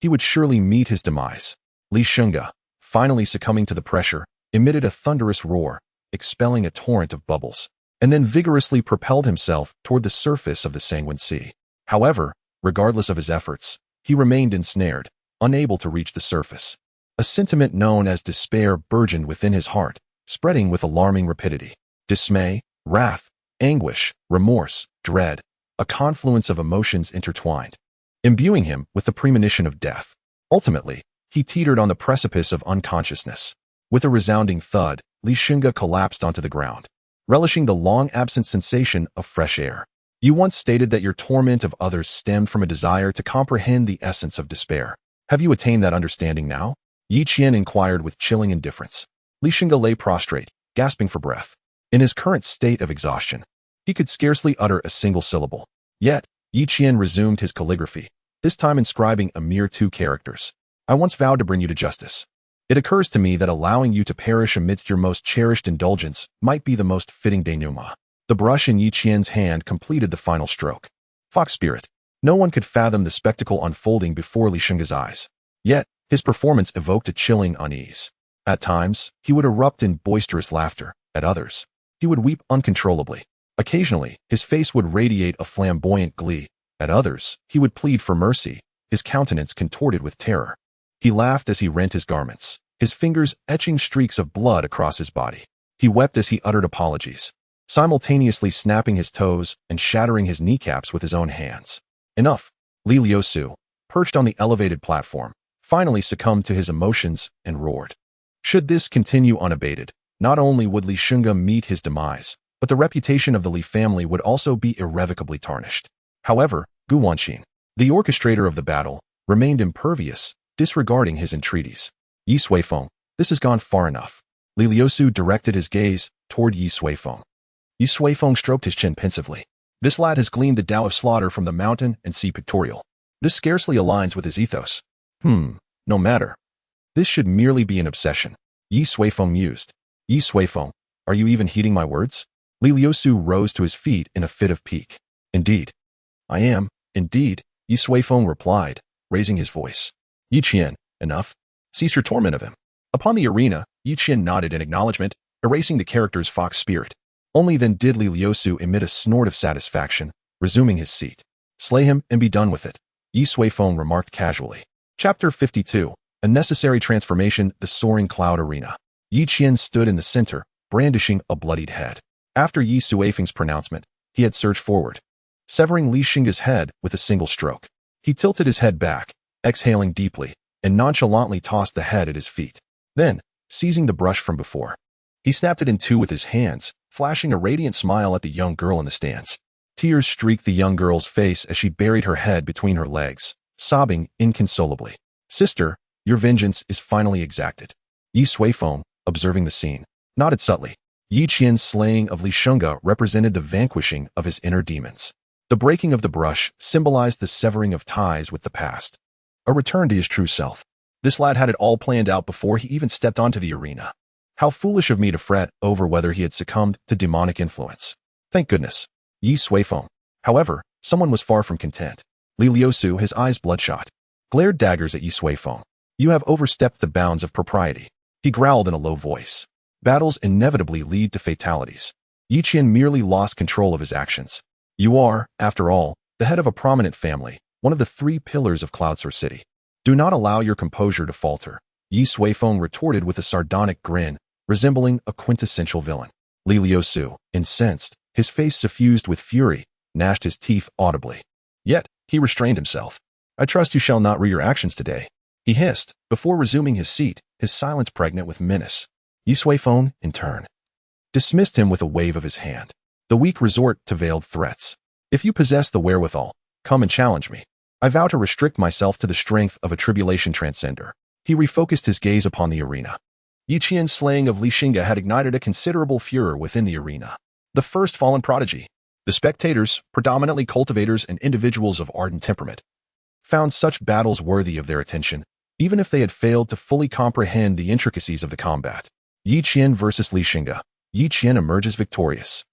he would surely meet his demise. Li Xinge, finally succumbing to the pressure, emitted a thunderous roar, expelling a torrent of bubbles, and then vigorously propelled himself toward the surface of the sanguine sea. However, regardless of his efforts, he remained ensnared, unable to reach the surface. A sentiment known as despair burgeoned within his heart, spreading with alarming rapidity. Dismay, wrath, anguish, remorse, dread, a confluence of emotions intertwined, imbuing him with the premonition of death. Ultimately, he teetered on the precipice of unconsciousness. With a resounding thud, Li Xinge collapsed onto the ground, relishing the long-absent sensation of fresh air. You once stated that your torment of others stemmed from a desire to comprehend the essence of despair. Have you attained that understanding now? Yi Qian inquired with chilling indifference. Li Xinge lay prostrate, gasping for breath. In his current state of exhaustion, he could scarcely utter a single syllable. Yet, Yi Qian resumed his calligraphy, this time inscribing a mere 2 characters. I once vowed to bring you to justice. It occurs to me that allowing you to perish amidst your most cherished indulgence might be the most fitting denouement. The brush in Yi Qian's hand completed the final stroke. Fox spirit. No one could fathom the spectacle unfolding before Li Xinge's eyes. Yet, his performance evoked a chilling unease. At times, he would erupt in boisterous laughter. At others, he would weep uncontrollably. Occasionally, his face would radiate a flamboyant glee. At others, he would plead for mercy, his countenance contorted with terror. He laughed as he rent his garments, his fingers etching streaks of blood across his body. He wept as he uttered apologies, simultaneously snapping his toes and shattering his kneecaps with his own hands. Enough. Li Liusu, perched on the elevated platform, finally succumbed to his emotions and roared. Should this continue unabated, not only would Li Xinge meet his demise, but the reputation of the Li family would also be irrevocably tarnished. However, Gu Wanxin, the orchestrator of the battle, remained impervious, disregarding his entreaties. Ye Suifeng, this has gone far enough. Li Liusu directed his gaze toward Ye Suifeng. Ye Suifeng stroked his chin pensively. This lad has gleaned the Tao of slaughter from the mountain and sea pictorial. This scarcely aligns with his ethos. No matter. This should merely be an obsession. Ye Suifeng mused. Ye Suifeng, are you even heeding my words? Li Liusu rose to his feet in a fit of pique. Indeed. I am, indeed, Ye Suifeng replied, raising his voice. Yi Qian, enough. Cease your torment of him. Upon the arena, Yi Qian nodded in acknowledgement, erasing the character's fox spirit. Only then did Li Liusu emit a snort of satisfaction, resuming his seat. Slay him and be done with it, Yi Suifeng remarked casually. Chapter 52, A Necessary Transformation, The Soaring Cloud Arena. Yi Qian stood in the center, brandishing a bloodied head. After Ye Suifeng's pronouncement, he had surged forward, severing Li Xinge's head with a single stroke. He tilted his head back, exhaling deeply, and nonchalantly tossed the head at his feet. Then, seizing the brush from before, he snapped it in two with his hands, flashing a radiant smile at the young girl in the stands. Tears streaked the young girl's face as she buried her head between her legs, sobbing inconsolably. Sister, Your vengeance is finally exacted. Ye Suifeng, observing the scene, nodded subtly. Yi Qian's slaying of Li Shunga represented the vanquishing of his inner demons. The breaking of the brush symbolized the severing of ties with the past. A return to his true self. This lad had it all planned out before he even stepped onto the arena. How foolish of me to fret over whether he had succumbed to demonic influence. Thank goodness. Ye Suifeng. However, someone was far from content. Li Liusu, his eyes bloodshot, glared daggers at Ye Suifeng. You have overstepped the bounds of propriety. He growled in a low voice. Battles inevitably lead to fatalities. Yi Qian merely lost control of his actions. You are, after all, the head of a prominent family, one of the 3 pillars of Cloudsource City. Do not allow your composure to falter. Ye Suifeng retorted with a sardonic grin, resembling a quintessential villain. Li Liusu, incensed, his face suffused with fury, gnashed his teeth audibly. Yet, he restrained himself. I trust you shall not rear your actions today, he hissed, before resuming his seat, his silence pregnant with menace. Ye Suifeng, in turn, dismissed him with a wave of his hand. The weak resort to veiled threats. If you possess the wherewithal, come and challenge me. I vow to restrict myself to the strength of a tribulation transcender. He refocused his gaze upon the arena. Yi Qian's slaying of Li Shunga had ignited a considerable furor within the arena. The first fallen prodigy. The spectators, predominantly cultivators and individuals of ardent temperament, found such battles worthy of their attention, even if they had failed to fully comprehend the intricacies of the combat. Yi Qian versus Li Shunga. Yi Qian emerges victorious.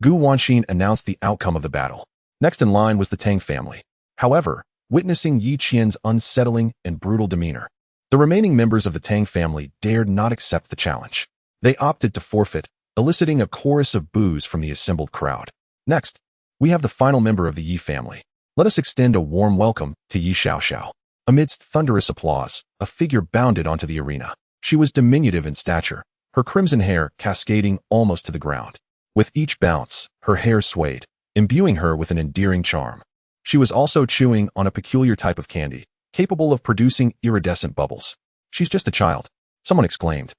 Gu Wanxin announced the outcome of the battle. Next in line was the Tang family. However, witnessing Yi Qian's unsettling and brutal demeanor, the remaining members of the Tang family dared not accept the challenge. They opted to forfeit, eliciting a chorus of boos from the assembled crowd. Next, we have the final member of the Yi family. Let us extend a warm welcome to Ye Suifeng. Amidst thunderous applause, a figure bounded onto the arena. She was diminutive in stature, her crimson hair cascading almost to the ground. With each bounce, her hair swayed, imbuing her with an endearing charm. She was also chewing on a peculiar type of candy, capable of producing iridescent bubbles. She's just a child, someone exclaimed.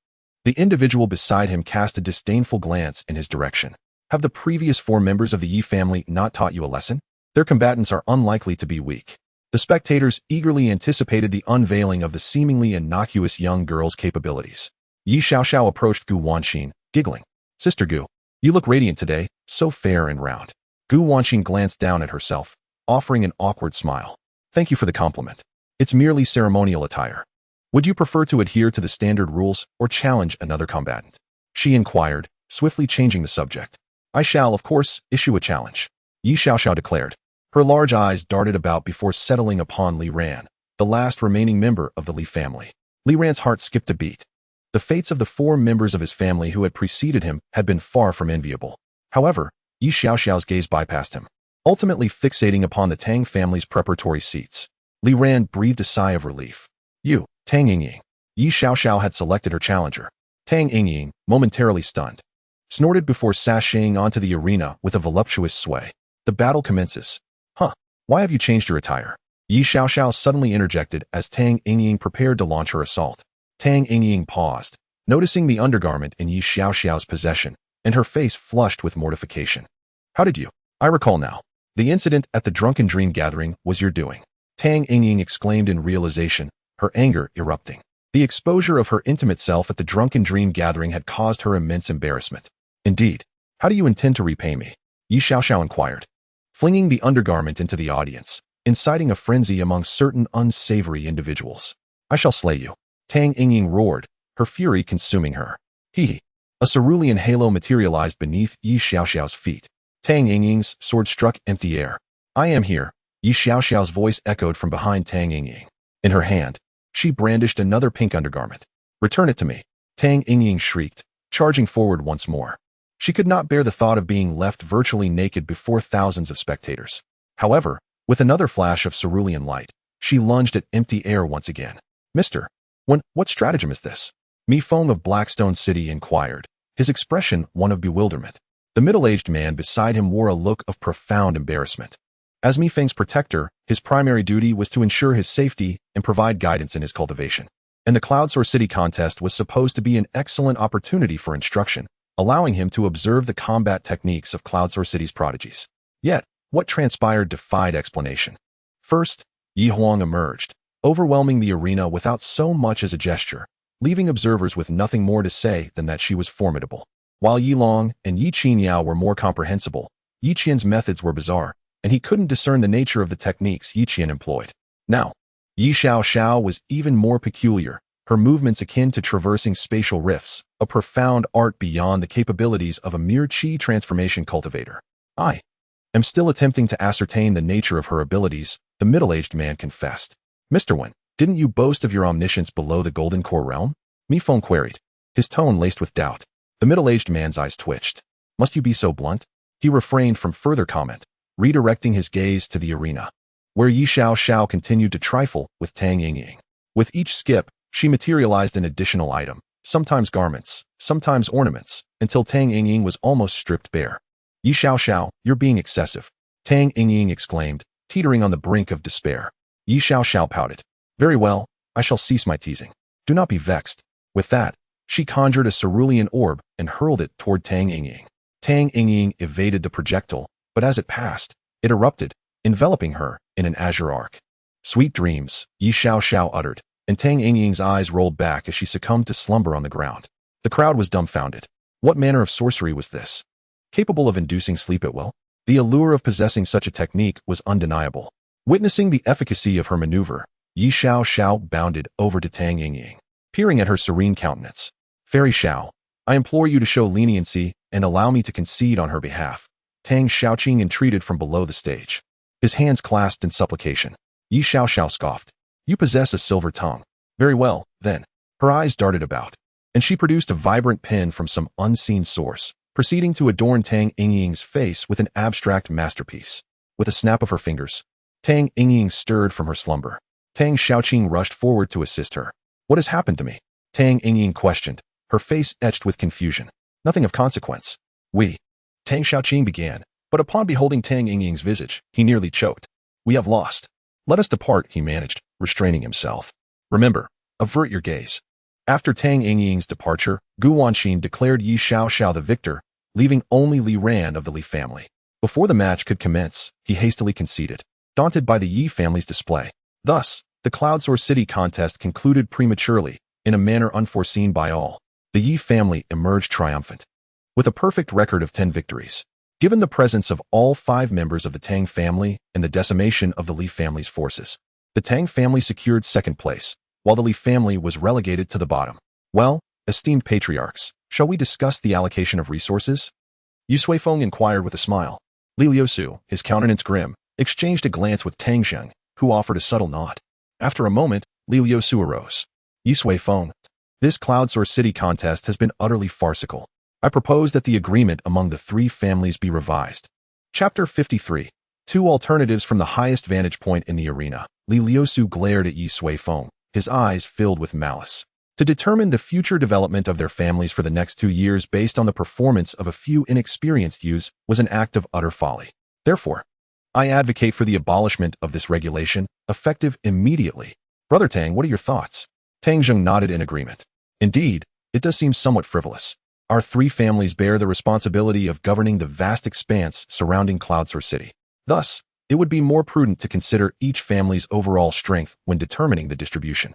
The individual beside him cast a disdainful glance in his direction. Have the previous 4 members of the Yi family not taught you a lesson? Their combatants are unlikely to be weak. The spectators eagerly anticipated the unveiling of the seemingly innocuous young girl's capabilities. Ye Suifeng approached Gu Wanxin, giggling. Sister Gu, you look radiant today, so fair and round. Gu Wanxin glanced down at herself, offering an awkward smile. Thank you for the compliment. It's merely ceremonial attire. Would you prefer to adhere to the standard rules or challenge another combatant? She inquired, swiftly changing the subject. I shall, of course, issue a challenge. Ye Suifeng declared. Her large eyes darted about before settling upon Li Ran, the last remaining member of the Li family. Li Ran's heart skipped a beat. The fates of the 4 members of his family who had preceded him had been far from enviable. However, Ye Suifeng's gaze bypassed him, ultimately fixating upon the Tang family's preparatory seats. Li Ran breathed a sigh of relief. You, Tang Yingying. Ye Suifeng had selected her challenger. Tang Yingying, momentarily stunned, snorted before sashaying onto the arena with a voluptuous sway. The battle commences. Huh, why have you changed your attire? Ye Suifeng suddenly interjected as Tang Yingying prepared to launch her assault. Tang Yingying paused, noticing the undergarment in Ye Suifeng's possession, and her face flushed with mortification. How did you? I recall now. The incident at the drunken dream gathering was your doing. Tang Yingying exclaimed in realization, her anger erupting. The exposure of her intimate self at the drunken dream gathering had caused her immense embarrassment. Indeed. How do you intend to repay me? Ye Suifeng inquired, flinging the undergarment into the audience, inciting a frenzy among certain unsavory individuals. I shall slay you. Tang Yingying roared, her fury consuming her. Hee. A cerulean halo materialized beneath Ye Suifeng's feet. Tang Yingying's sword struck empty air. I am here. Ye Suifeng's voice echoed from behind Tang Yingying. In her hand, she brandished another pink undergarment. Return it to me. Tang Yingying shrieked, charging forward once more. She could not bear the thought of being left virtually naked before thousands of spectators. However, with another flash of cerulean light, she lunged at empty air once again. Mister, what stratagem is this? Mi Feng of Blackstone City inquired, his expression one of bewilderment. The middle-aged man beside him wore a look of profound embarrassment. As Mi Feng's protector, his primary duty was to ensure his safety and provide guidance in his cultivation. And the Cloudsource City contest was supposed to be an excellent opportunity for instruction, allowing him to observe the combat techniques of Cloudsource City's prodigies. Yet, what transpired defied explanation. First, Yi Huang emerged, overwhelming the arena without so much as a gesture, leaving observers with nothing more to say than that she was formidable. While Yi Long and Yi Qinyao were more comprehensible, Yi Qian's methods were bizarre, and he couldn't discern the nature of the techniques Yi Qian employed. Now, Yi Xiao was even more peculiar, her movements akin to traversing spatial rifts, a profound art beyond the capabilities of a mere qi transformation cultivator. I am still attempting to ascertain the nature of her abilities, the middle-aged man confessed. Mr. Wen, didn't you boast of your omniscience below the Golden Core realm? Mi Feng queried, his tone laced with doubt. The middle-aged man's eyes twitched. Must you be so blunt? He refrained from further comment, redirecting his gaze to the arena, where Yi Xiao continued to trifle with Tang Yingying. With each skip, she materialized an additional item, sometimes garments, sometimes ornaments, until Tang Yingying was almost stripped bare. Yi Xiao, you're being excessive, Tang Yingying exclaimed, teetering on the brink of despair. Yi Xiao pouted. Very well, I shall cease my teasing. Do not be vexed. With that, she conjured a cerulean orb and hurled it toward Tang Yingying. Tang Yingying evaded the projectile, but as it passed, it erupted, enveloping her in an azure arc. Sweet dreams, Yi Xiao uttered, and Tang Yingying's eyes rolled back as she succumbed to slumber on the ground. The crowd was dumbfounded. What manner of sorcery was this? Capable of inducing sleep at will? The allure of possessing such a technique was undeniable. Witnessing the efficacy of her maneuver, Yi Xiao bounded over to Tang Yingying, peering at her serene countenance. Fairy Xiao, I implore you to show leniency and allow me to concede on her behalf. Tang Xiaoqing entreated from below the stage, his hands clasped in supplication. Yi Xiao scoffed. You possess a silver tongue. Very well, then. Her eyes darted about, and she produced a vibrant pin from some unseen source, proceeding to adorn Tang Yingying's face with an abstract masterpiece. With a snap of her fingers, Tang Yingying stirred from her slumber. Tang Xiaoqing rushed forward to assist her. What has happened to me? Tang Yingying questioned, her face etched with confusion. Nothing of consequence. Tang Xiaoqing began, but upon beholding Tang Yingying's visage, he nearly choked. We have lost. Let us depart, he managed, restraining himself. Remember, avert your gaze. After Tang Yingying's departure, Gu Wanxin declared Yi Xiao the victor, leaving only Li Ran of the Li family. Before the match could commence, he hastily conceded, daunted by the Yi family's display. Thus, the Cloudsource City contest concluded prematurely, in a manner unforeseen by all. The Yi family emerged triumphant, with a perfect record of 10 victories. Given the presence of all 5 members of the Tang family and the decimation of the Li family's forces, the Tang family secured second place, while the Li family was relegated to the bottom. Well, esteemed patriarchs, shall we discuss the allocation of resources? Ye Suifeng inquired with a smile. Li Liusu, his countenance grim, exchanged a glance with Tang Zheng, who offered a subtle nod. After a moment, Li Liusu arose. Ye Suifeng, this Cloudsource City contest has been utterly farcical. I propose that the agreement among the 3 families be revised. Chapter 53. 2 alternatives from the highest vantage point in the arena. Li Liusu glared at Ye Suifeng, his eyes filled with malice. To determine the future development of their families for the next 2 years based on the performance of a few inexperienced youths was an act of utter folly. Therefore, I advocate for the abolishment of this regulation, effective immediately. Brother Tang, what are your thoughts? Tang Zheng nodded in agreement. Indeed, it does seem somewhat frivolous. Our 3 families bear the responsibility of governing the vast expanse surrounding Cloudsource City. Thus, it would be more prudent to consider each family's overall strength when determining the distribution.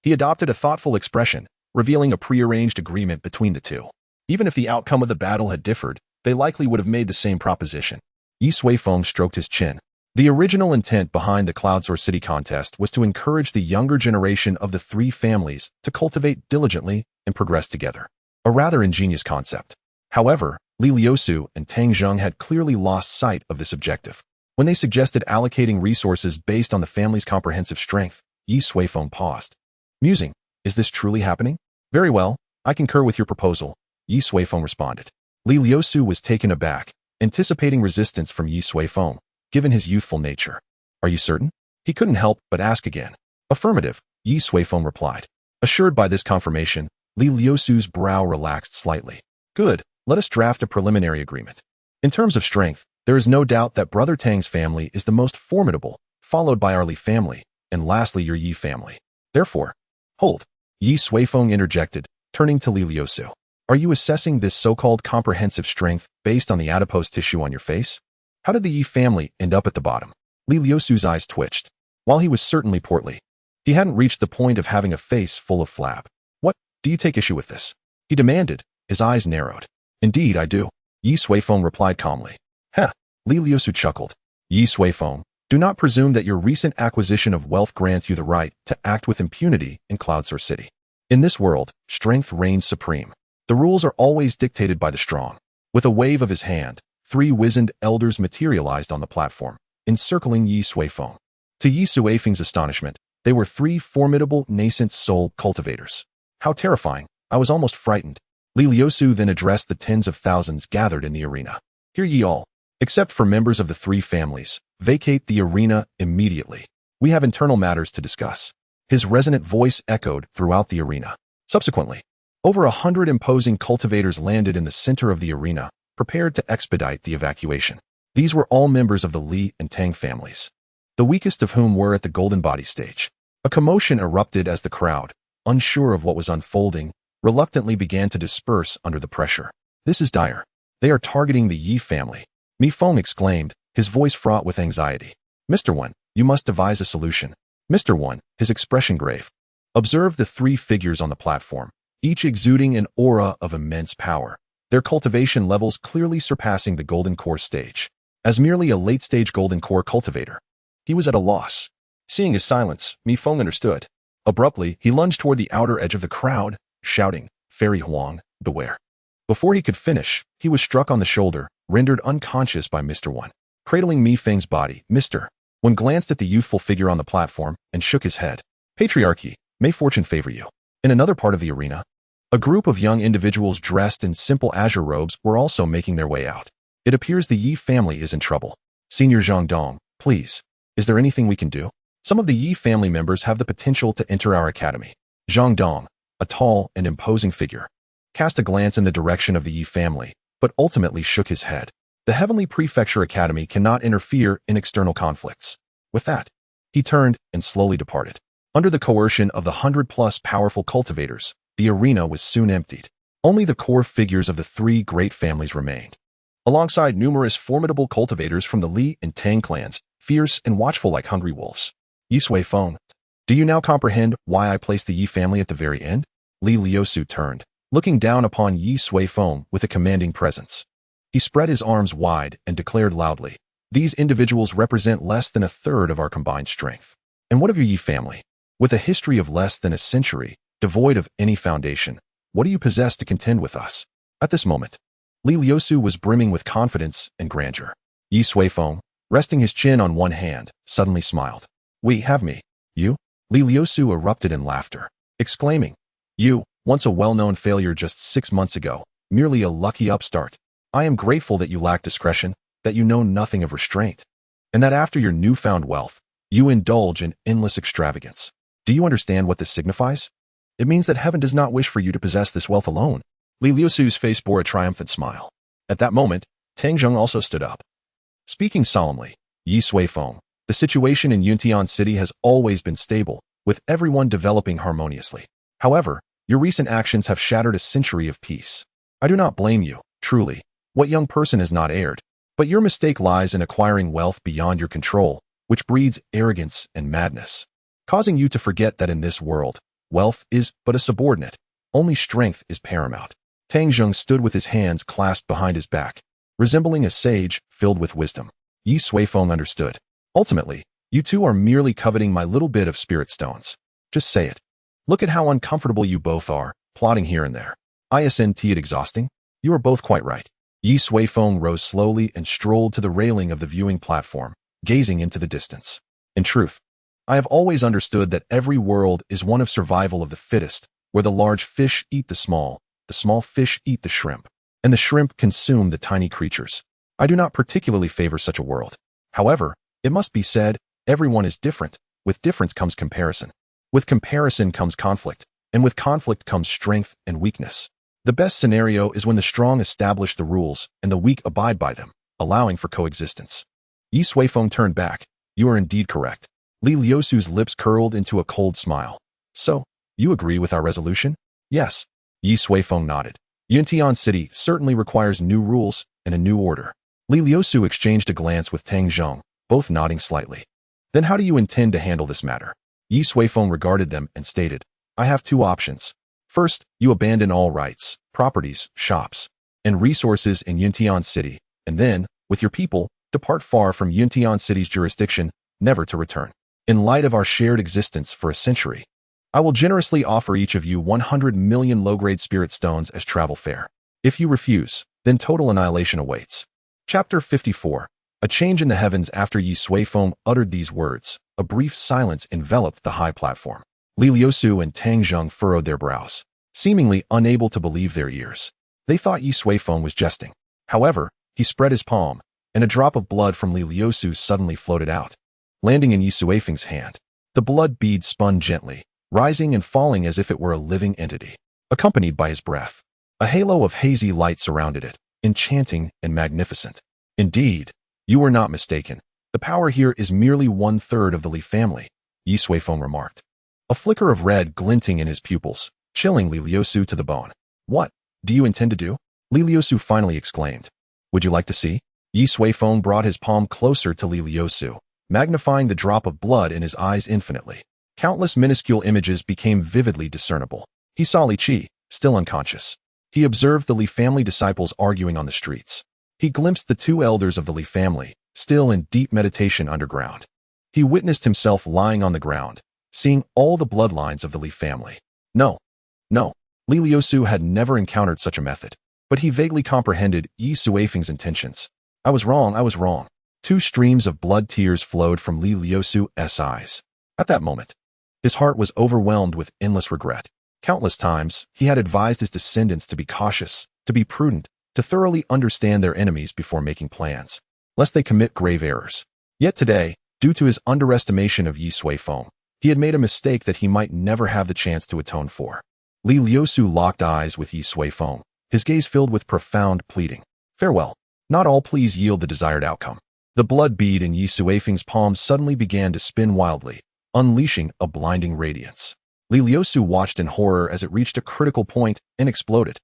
He adopted a thoughtful expression, revealing a prearranged agreement between the 2. Even if the outcome of the battle had differed, they likely would have made the same proposition. Ye Suifeng stroked his chin. The original intent behind the Cloudsource City contest was to encourage the younger generation of the 3 families to cultivate diligently and progress together. A rather ingenious concept. However, Li Liusu and Tang Zheng had clearly lost sight of this objective. When they suggested allocating resources based on the family's comprehensive strength, Ye Suifeng paused. Musing, is this truly happening? Very well, I concur with your proposal, Ye Suifeng responded. Li Liusu was taken aback, anticipating resistance from Ye Suifeng, given his youthful nature. Are you certain? He couldn't help but ask again. Affirmative, Ye Suifeng replied. Assured by this confirmation, Li Liusu's brow relaxed slightly. Good, let us draft a preliminary agreement. In terms of strength, there is no doubt that Brother Tang's family is the most formidable, followed by our Li family, and lastly your Yi family. Therefore, hold, Ye Suifeng interjected, turning to Li Liusu. Are you assessing this so-called comprehensive strength based on the adipose tissue on your face? How did the Yi family end up at the bottom? Li Liusu's eyes twitched. While he was certainly portly, He hadn't reached the point of having a face full of flab. What, do you take issue with this? He demanded, his eyes narrowed. Indeed, I do. Ye Suifeng replied calmly. Heh, Li Liusu chuckled. Ye Suifeng, do not presume that your recent acquisition of wealth grants you the right to act with impunity in Cloudsource City. In this world, strength reigns supreme. The rules are always dictated by the strong. With a wave of his hand, 3 wizened elders materialized on the platform, encircling Ye Suifeng. To Ye Suifeng's astonishment, they were 3 formidable nascent soul cultivators. How terrifying, I was almost frightened. Li Liusu then addressed the tens of thousands gathered in the arena. Hear ye all, except for members of the 3 families, vacate the arena immediately. We have internal matters to discuss. His resonant voice echoed throughout the arena. Subsequently, over 100 imposing cultivators landed in the center of the arena, prepared to expedite the evacuation. These were all members of the Li and Tang families, the weakest of whom were at the golden body stage. A commotion erupted as the crowd, unsure of what was unfolding, reluctantly began to disperse under the pressure. This is dire. They are targeting the Yi family. Mi Feng exclaimed, his voice fraught with anxiety. Mr. One, you must devise a solution. Mr. One, his expression grave. Observe the 3 figures on the platform, each exuding an aura of immense power, their cultivation levels clearly surpassing the golden core stage. As merely a late-stage golden core cultivator, he was at a loss. Seeing his silence, Mi Feng understood. Abruptly, he lunged toward the outer edge of the crowd, shouting, Fairy Huang, beware. Before he could finish, he was struck on the shoulder, rendered unconscious by Mr. One. Cradling Mi Feng's body, Mr. One glanced at the youthful figure on the platform and shook his head. Patriarchy, may fortune favor you. In another part of the arena, a group of young individuals dressed in simple azure robes were also making their way out. It appears the Yi family is in trouble. Senior Zhang Dong, please. Is there anything we can do? Some of the Yi family members have the potential to enter our academy. Zhang Dong, a tall and imposing figure, cast a glance in the direction of the Yi family, but ultimately shook his head. The Heavenly Prefecture Academy cannot interfere in external conflicts. With that, he turned and slowly departed. Under the coercion of the 100+ powerful cultivators, the arena was soon emptied. Only the core figures of the 3 great families remained, alongside numerous formidable cultivators from the Li and Tang clans, fierce and watchful like hungry wolves. Ye Suifeng, do you now comprehend why I placed the Yi family at the very end? Li Liusu turned, looking down upon Ye Suifeng with a commanding presence. He spread his arms wide and declared loudly, these individuals represent less than a third of our combined strength. And what of your Yi family? With a history of less than a century, devoid of any foundation, what do you possess to contend with us? At this moment, Li Liusu was brimming with confidence and grandeur. Ye Suifeng, resting his chin on one hand, suddenly smiled. We have me. You? Li Liusu erupted in laughter, exclaiming, you, once a well-known failure just 6 months ago, merely a lucky upstart. I am grateful that you lack discretion, that you know nothing of restraint, and that after your newfound wealth, you indulge in endless extravagance. Do you understand what this signifies? It means that heaven does not wish for you to possess this wealth alone. Li Liusu's face bore a triumphant smile. At that moment, Tang Zheng also stood up. Speaking solemnly, Ye Suifeng, the situation in Yuntian City has always been stable, with everyone developing harmoniously. However, your recent actions have shattered a century of peace. I do not blame you, truly. What young person has not erred? But your mistake lies in acquiring wealth beyond your control, which breeds arrogance and madness, causing you to forget that in this world, wealth is but a subordinate. Only strength is paramount. Tang Zheng stood with his hands clasped behind his back, resembling a sage filled with wisdom. Ye Suifeng understood. Ultimately, you two are merely coveting my little bit of spirit stones. Just say it. Look at how uncomfortable you both are, plotting here and there. Isn't it exhausting? You are both quite right. Ye Suifeng rose slowly and strolled to the railing of the viewing platform, gazing into the distance. In truth, I have always understood that every world is one of survival of the fittest, where the large fish eat the small fish eat the shrimp, and the shrimp consume the tiny creatures. I do not particularly favor such a world. However, it must be said, everyone is different. With difference comes comparison. With comparison comes conflict, and with conflict comes strength and weakness. The best scenario is when the strong establish the rules and the weak abide by them, allowing for coexistence. Ye Suifeng turned back. You are indeed correct. Li Liusu's lips curled into a cold smile. So, you agree with our resolution? Yes. Ye Suifeng nodded. Yuntian City certainly requires new rules and a new order. Li Liusu exchanged a glance with Tang Zheng, both nodding slightly. Then how do you intend to handle this matter? Ye Suifeng regarded them and stated, I have two options. First, you abandon all rights, properties, shops, and resources in Yuntian City, and then, with your people, depart far from Yuntian City's jurisdiction, never to return. In light of our shared existence for a century, I will generously offer each of you 100 million low-grade spirit stones as travel fare. If you refuse, then total annihilation awaits. Chapter 54. A change in the heavens. After Ye Suifeng uttered these words, a brief silence enveloped the high platform. Li Liusu and Tang Zheng furrowed their brows, seemingly unable to believe their ears. They thought Ye Suifeng was jesting. However, he spread his palm, and a drop of blood from Li Liusu suddenly floated out, landing in Ye Suifeng's hand. The blood bead spun gently, rising and falling as if it were a living entity, accompanied by his breath. A halo of hazy light surrounded it, enchanting and magnificent. Indeed, you were not mistaken. The power here is merely 1/3 of the Li family, Ye Suifeng remarked, a flicker of red glinting in his pupils, chilling Li Liusu to the bone. What do you intend to do? Li Liusu finally exclaimed. Would you like to see? Ye Suifeng brought his palm closer to Li Liusu, magnifying the drop of blood in his eyes infinitely. Countless minuscule images became vividly discernible. He saw Li Qi, still unconscious. He observed the Li family disciples arguing on the streets. He glimpsed the two elders of the Li family, still in deep meditation underground. He witnessed himself lying on the ground, seeing all the bloodlines of the Li family. No. Li Liusu had never encountered such a method, but he vaguely comprehended Ye Suifeng's intentions. I was wrong. Two streams of blood tears flowed from Li Liusu's eyes. At that moment, his heart was overwhelmed with endless regret. Countless times, he had advised his descendants to be cautious, to be prudent, to thoroughly understand their enemies before making plans, lest they commit grave errors. Yet today, due to his underestimation of Ye Suifeng, he had made a mistake that he might never have the chance to atone for. Li Liusu locked eyes with Ye Suifeng, his gaze filled with profound pleading. Farewell. Not all pleas yield the desired outcome. The blood bead in Ye Suifeng's palm suddenly began to spin wildly, unleashing a blinding radiance. Li Liusu watched in horror as it reached a critical point and exploded.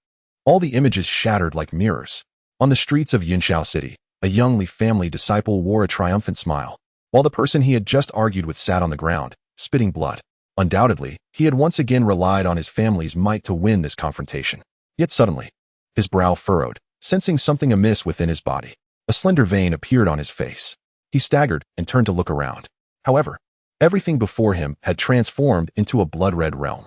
All the images shattered like mirrors. On the streets of Yunxiao City, a young Li family disciple wore a triumphant smile, while the person he had just argued with sat on the ground, spitting blood. Undoubtedly, he had once again relied on his family's might to win this confrontation. Yet suddenly, his brow furrowed, sensing something amiss within his body. A slender vein appeared on his face. He staggered and turned to look around. However, everything before him had transformed into a blood-red realm.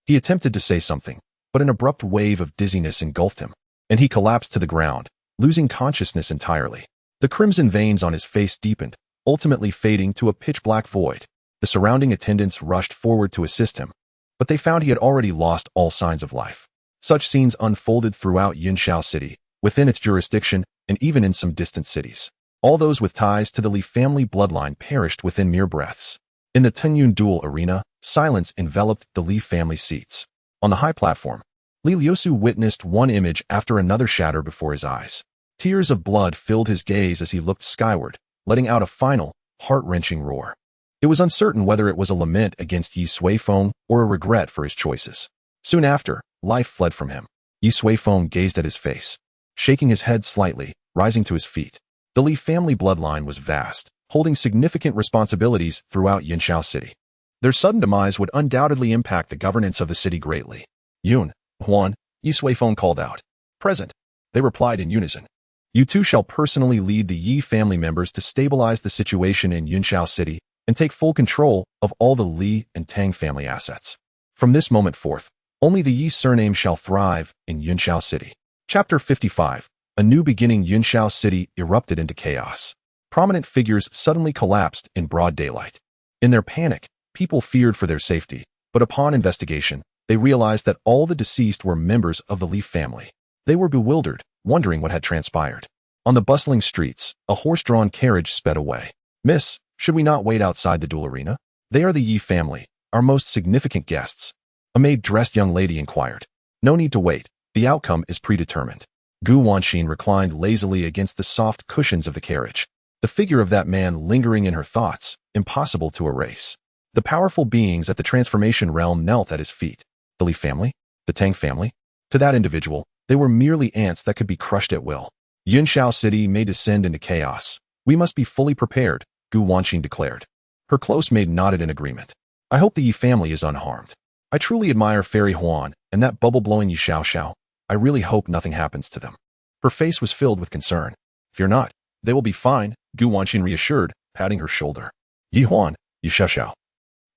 He attempted to say something, but an abrupt wave of dizziness engulfed him, and he collapsed to the ground, losing consciousness entirely. The crimson veins on his face deepened, ultimately fading to a pitch-black void. The surrounding attendants rushed forward to assist him, but they found he had already lost all signs of life. Such scenes unfolded throughout Yunxiao City, within its jurisdiction, and even in some distant cities. All those with ties to the Li family bloodline perished within mere breaths. In the Tenyun duel arena, silence enveloped the Li family seats. On the high platform, Li Liusu witnessed one image after another shatter before his eyes. Tears of blood filled his gaze as he looked skyward, letting out a final, heart-wrenching roar. It was uncertain whether it was a lament against Ye Suifeng or a regret for his choices. Soon after, life fled from him. Ye Suifeng gazed at his face, shaking his head slightly, rising to his feet. The Li family bloodline was vast, holding significant responsibilities throughout Yunxiao City. Their sudden demise would undoubtedly impact the governance of the city greatly. Yun, Huan, Ye Suifeng called out. Present. They replied in unison. You two shall personally lead the Yi family members to stabilize the situation in Yunxiao City and take full control of all the Li and Tang family assets. From this moment forth, only the Yi surname shall thrive in Yunxiao City. Chapter 55. A new beginning. Yunxiao City erupted into chaos. Prominent figures suddenly collapsed in broad daylight. In their panic, people feared for their safety, but upon investigation, they realized that all the deceased were members of the Li family. They were bewildered, wondering what had transpired. On the bustling streets, a horse-drawn carriage sped away. Miss, should we not wait outside the duel arena? They are the Yi family, our most significant guests. A maid-dressed young lady inquired. No need to wait. The outcome is predetermined. Gu Wanxin reclined lazily against the soft cushions of the carriage. The figure of that man lingering in her thoughts, impossible to erase. The powerful beings at the transformation realm knelt at his feet. The Li family? The Tang family? To that individual, they were merely ants that could be crushed at will. Yunxiao City may descend into chaos. We must be fully prepared, Gu Wanxin declared. Her close maid nodded in agreement. I hope the Ye family is unharmed. I truly admire Fairy Huan and that bubble-blowing Ye Xiao. I really hope nothing happens to them. Her face was filled with concern. Fear not. They will be fine, Gu Wanqin reassured, patting her shoulder. Ye Huan, Ye Xiao,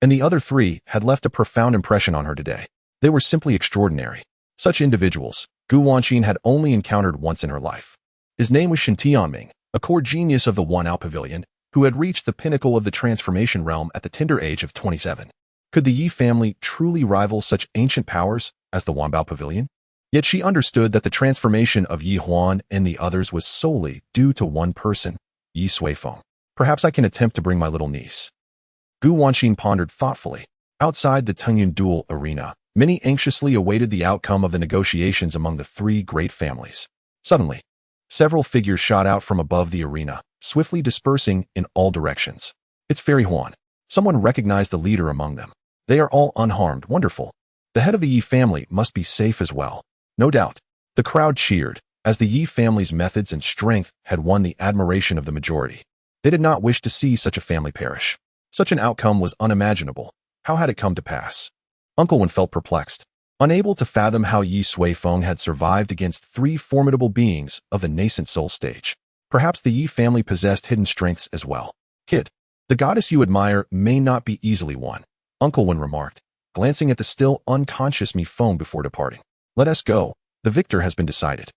and the other three had left a profound impression on her today. They were simply extraordinary. Such individuals, Gu Wanqin had only encountered once in her life. His name was Shen Tianming, a core genius of the Wanao Pavilion, who had reached the pinnacle of the transformation realm at the tender age of 27. Could the Ye family truly rival such ancient powers as the Wanbao Pavilion? Yet she understood that the transformation of Ye Huan and the others was solely due to one person, Ye Suifeng. Perhaps I can attempt to bring my little niece. Gu Wanqin pondered thoughtfully. Outside the Tungyun duel arena, many anxiously awaited the outcome of the negotiations among the three great families. Suddenly, several figures shot out from above the arena, swiftly dispersing in all directions. It's Fairy Huan. Someone recognized the leader among them. They are all unharmed. Wonderful. The head of the Ye family must be safe as well. No doubt. The crowd cheered, as the Ye family's methods and strength had won the admiration of the majority. They did not wish to see such a family perish. Such an outcome was unimaginable. How had it come to pass? Uncle Wen felt perplexed, unable to fathom how Ye Suifeng had survived against three formidable beings of the nascent soul stage. Perhaps the Ye family possessed hidden strengths as well. Kid, the goddess you admire may not be easily won, Uncle Wen remarked, glancing at the still unconscious Mi Feng before departing. Let us go. The victor has been decided.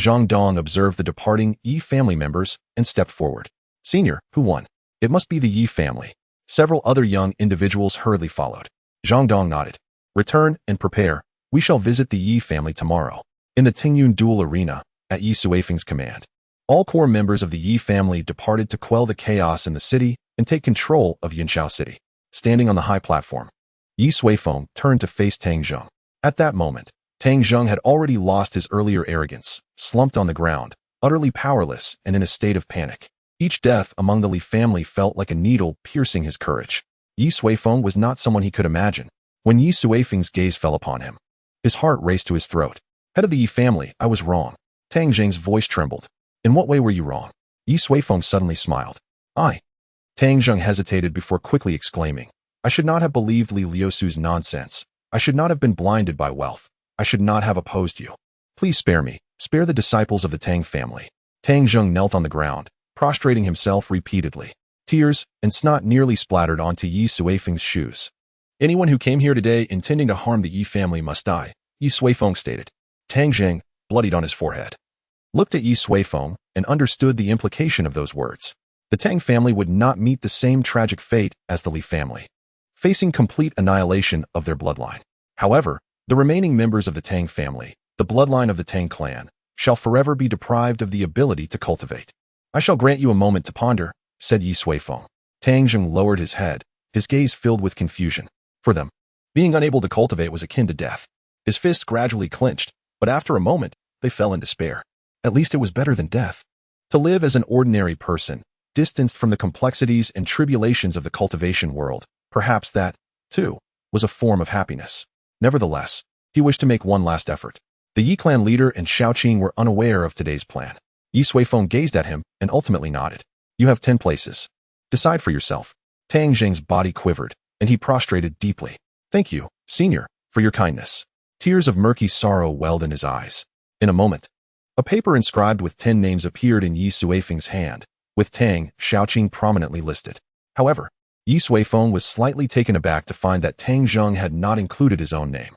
Zhang Dong observed the departing Ye family members and stepped forward. Senior, who won? It must be the Ye family. Several other young individuals hurriedly followed. Zhang Dong nodded. Return and prepare. We shall visit the Ye family tomorrow. In the Tingyun duel arena, at Ye Suifeng's command. All core members of the Ye family departed to quell the chaos in the city and take control of Yinxiao City. Standing on the high platform, Ye Suifeng turned to face Tang Zheng. At that moment, Tang Zheng had already lost his earlier arrogance, slumped on the ground, utterly powerless and in a state of panic. Each death among the Li family felt like a needle piercing his courage. Ye Suifeng was not someone he could imagine. When Ye Suifeng's gaze fell upon him, his heart raced to his throat. Head of the Ye family, I was wrong. Tang Zheng's voice trembled. In what way were you wrong? Ye Suifeng suddenly smiled. Tang Zheng hesitated before quickly exclaiming. I should not have believed Li Liusu's nonsense. I should not have been blinded by wealth. I should not have opposed you. Please spare me. Spare the disciples of the Tang family. Tang Zheng knelt on the ground, prostrating himself repeatedly. Tears and snot nearly splattered onto Ye Suifeng's shoes. Anyone who came here today intending to harm the Ye family must die, Ye Suifeng stated. Tang Zheng, bloodied on his forehead, looked at Ye Suifeng and understood the implication of those words. The Tang family would not meet the same tragic fate as the Li family, facing complete annihilation of their bloodline. However, the remaining members of the Tang family, the bloodline of the Tang clan, shall forever be deprived of the ability to cultivate. I shall grant you a moment to ponder, said Ye Suifeng. Tang Zheng lowered his head, his gaze filled with confusion. For them, being unable to cultivate was akin to death. His fists gradually clenched, but after a moment, they fell in despair. At least it was better than death. To live as an ordinary person, distanced from the complexities and tribulations of the cultivation world, perhaps that, too, was a form of happiness. Nevertheless, he wished to make one last effort. The Ye clan leader and Shaoqing were unaware of today's plan. Ye Suifeng gazed at him and ultimately nodded. You have 10 places. Decide for yourself. Tang Zheng's body quivered, and he prostrated deeply. Thank you, senior, for your kindness. Tears of murky sorrow welled in his eyes. In a moment, a paper inscribed with 10 names appeared in Ye Suifeng's hand, with Tang Shaoqing prominently listed. However, Ye Suifeng was slightly taken aback to find that Tang Zheng had not included his own name.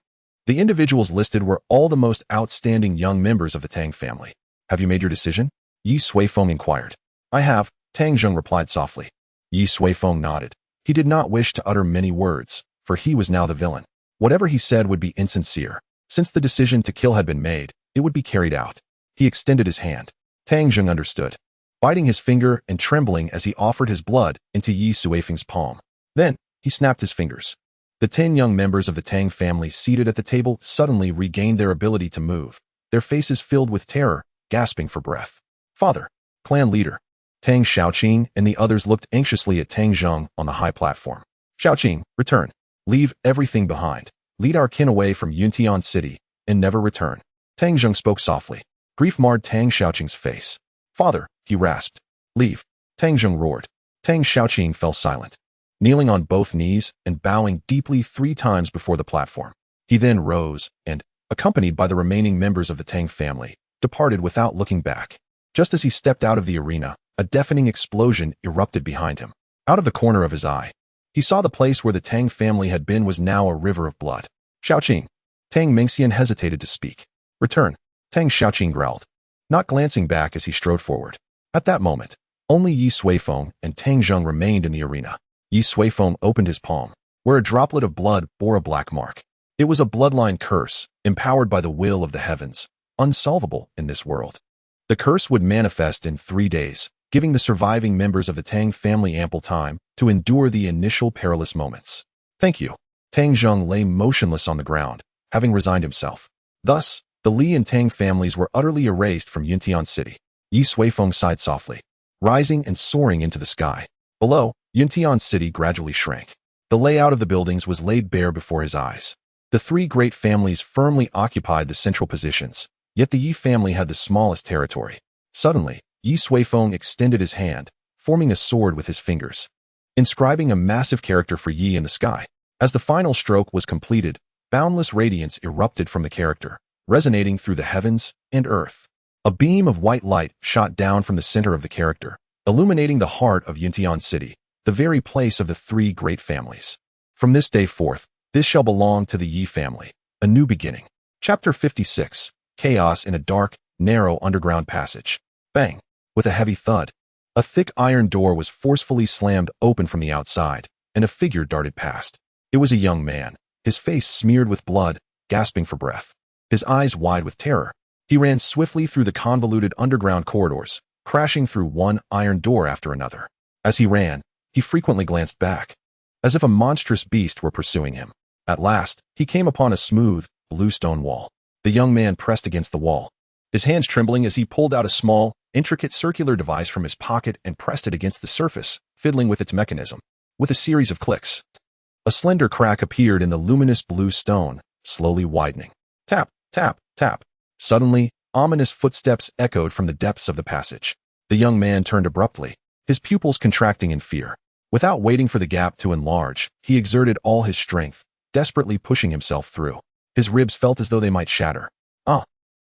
The individuals listed were all the most outstanding young members of the Tang family. Have you made your decision? Ye Suifeng inquired. I have, Tang Zheng replied softly. Ye Suifeng nodded. He did not wish to utter many words, for he was now the villain. Whatever he said would be insincere. Since the decision to kill had been made, it would be carried out. He extended his hand. Tang Zheng understood, biting his finger and trembling as he offered his blood into Ye Suifeng's palm. Then, he snapped his fingers. The 10 young members of the Tang family seated at the table suddenly regained their ability to move, their faces filled with terror, gasping for breath. Father, clan leader, Tang Shaoqing and the others looked anxiously at Tang Zheng on the high platform. Shaoqing, return. Leave everything behind. Lead our kin away from Yuntian City, and never return. Tang Zheng spoke softly. Grief marred Tang Shaoqing's face. Father, he rasped. Leave. Tang Zheng roared. Tang Shaoqing fell silent. kneeling on both knees and bowing deeply 3 times before the platform. He then rose and, accompanied by the remaining members of the Tang family, departed without looking back. Just as he stepped out of the arena, a deafening explosion erupted behind him. Out of the corner of his eye, he saw the place where the Tang family had been was now a river of blood. Shaoqing. Tang Mingxian hesitated to speak. Return. Tang Shaoqing growled, not glancing back as he strode forward. At that moment, only Ye Suifeng and Tang Zheng remained in the arena. Ye Suifeng opened his palm, where a droplet of blood bore a black mark. It was a bloodline curse, empowered by the will of the heavens, unsolvable in this world. The curse would manifest in 3 days, giving the surviving members of the Tang family ample time to endure the initial perilous moments. Thank you. Tang Zheng lay motionless on the ground, having resigned himself. Thus, the Li and Tang families were utterly erased from Yuntian City. Ye Suifeng sighed softly, rising and soaring into the sky. Below, Yuntian City gradually shrank. The layout of the buildings was laid bare before his eyes. The 3 great families firmly occupied the central positions, yet the Yi family had the smallest territory. Suddenly, Ye Suifeng extended his hand, forming a sword with his fingers, inscribing a massive character for Yi in the sky. As the final stroke was completed, boundless radiance erupted from the character, resonating through the heavens and earth. A beam of white light shot down from the center of the character, illuminating the heart of Yuntian City, the very place of the 3 great families. From this day forth, this shall belong to the Yi family, a new beginning. Chapter 56. Chaos in a dark, narrow underground passage. Bang! With a heavy thud, a thick iron door was forcefully slammed open from the outside, and a figure darted past. It was a young man, his face smeared with blood, gasping for breath, his eyes wide with terror. He ran swiftly through the convoluted underground corridors, crashing through one iron door after another. As he ran, he frequently glanced back, as if a monstrous beast were pursuing him. At last, he came upon a smooth, blue stone wall. The young man pressed against the wall, his hands trembling as he pulled out a small, intricate circular device from his pocket and pressed it against the surface, fiddling with its mechanism. With a series of clicks, a slender crack appeared in the luminous blue stone, slowly widening. Tap, tap, tap. Suddenly, ominous footsteps echoed from the depths of the passage. The young man turned abruptly, his pupils contracting in fear. Without waiting for the gap to enlarge, he exerted all his strength, desperately pushing himself through. His ribs felt as though they might shatter.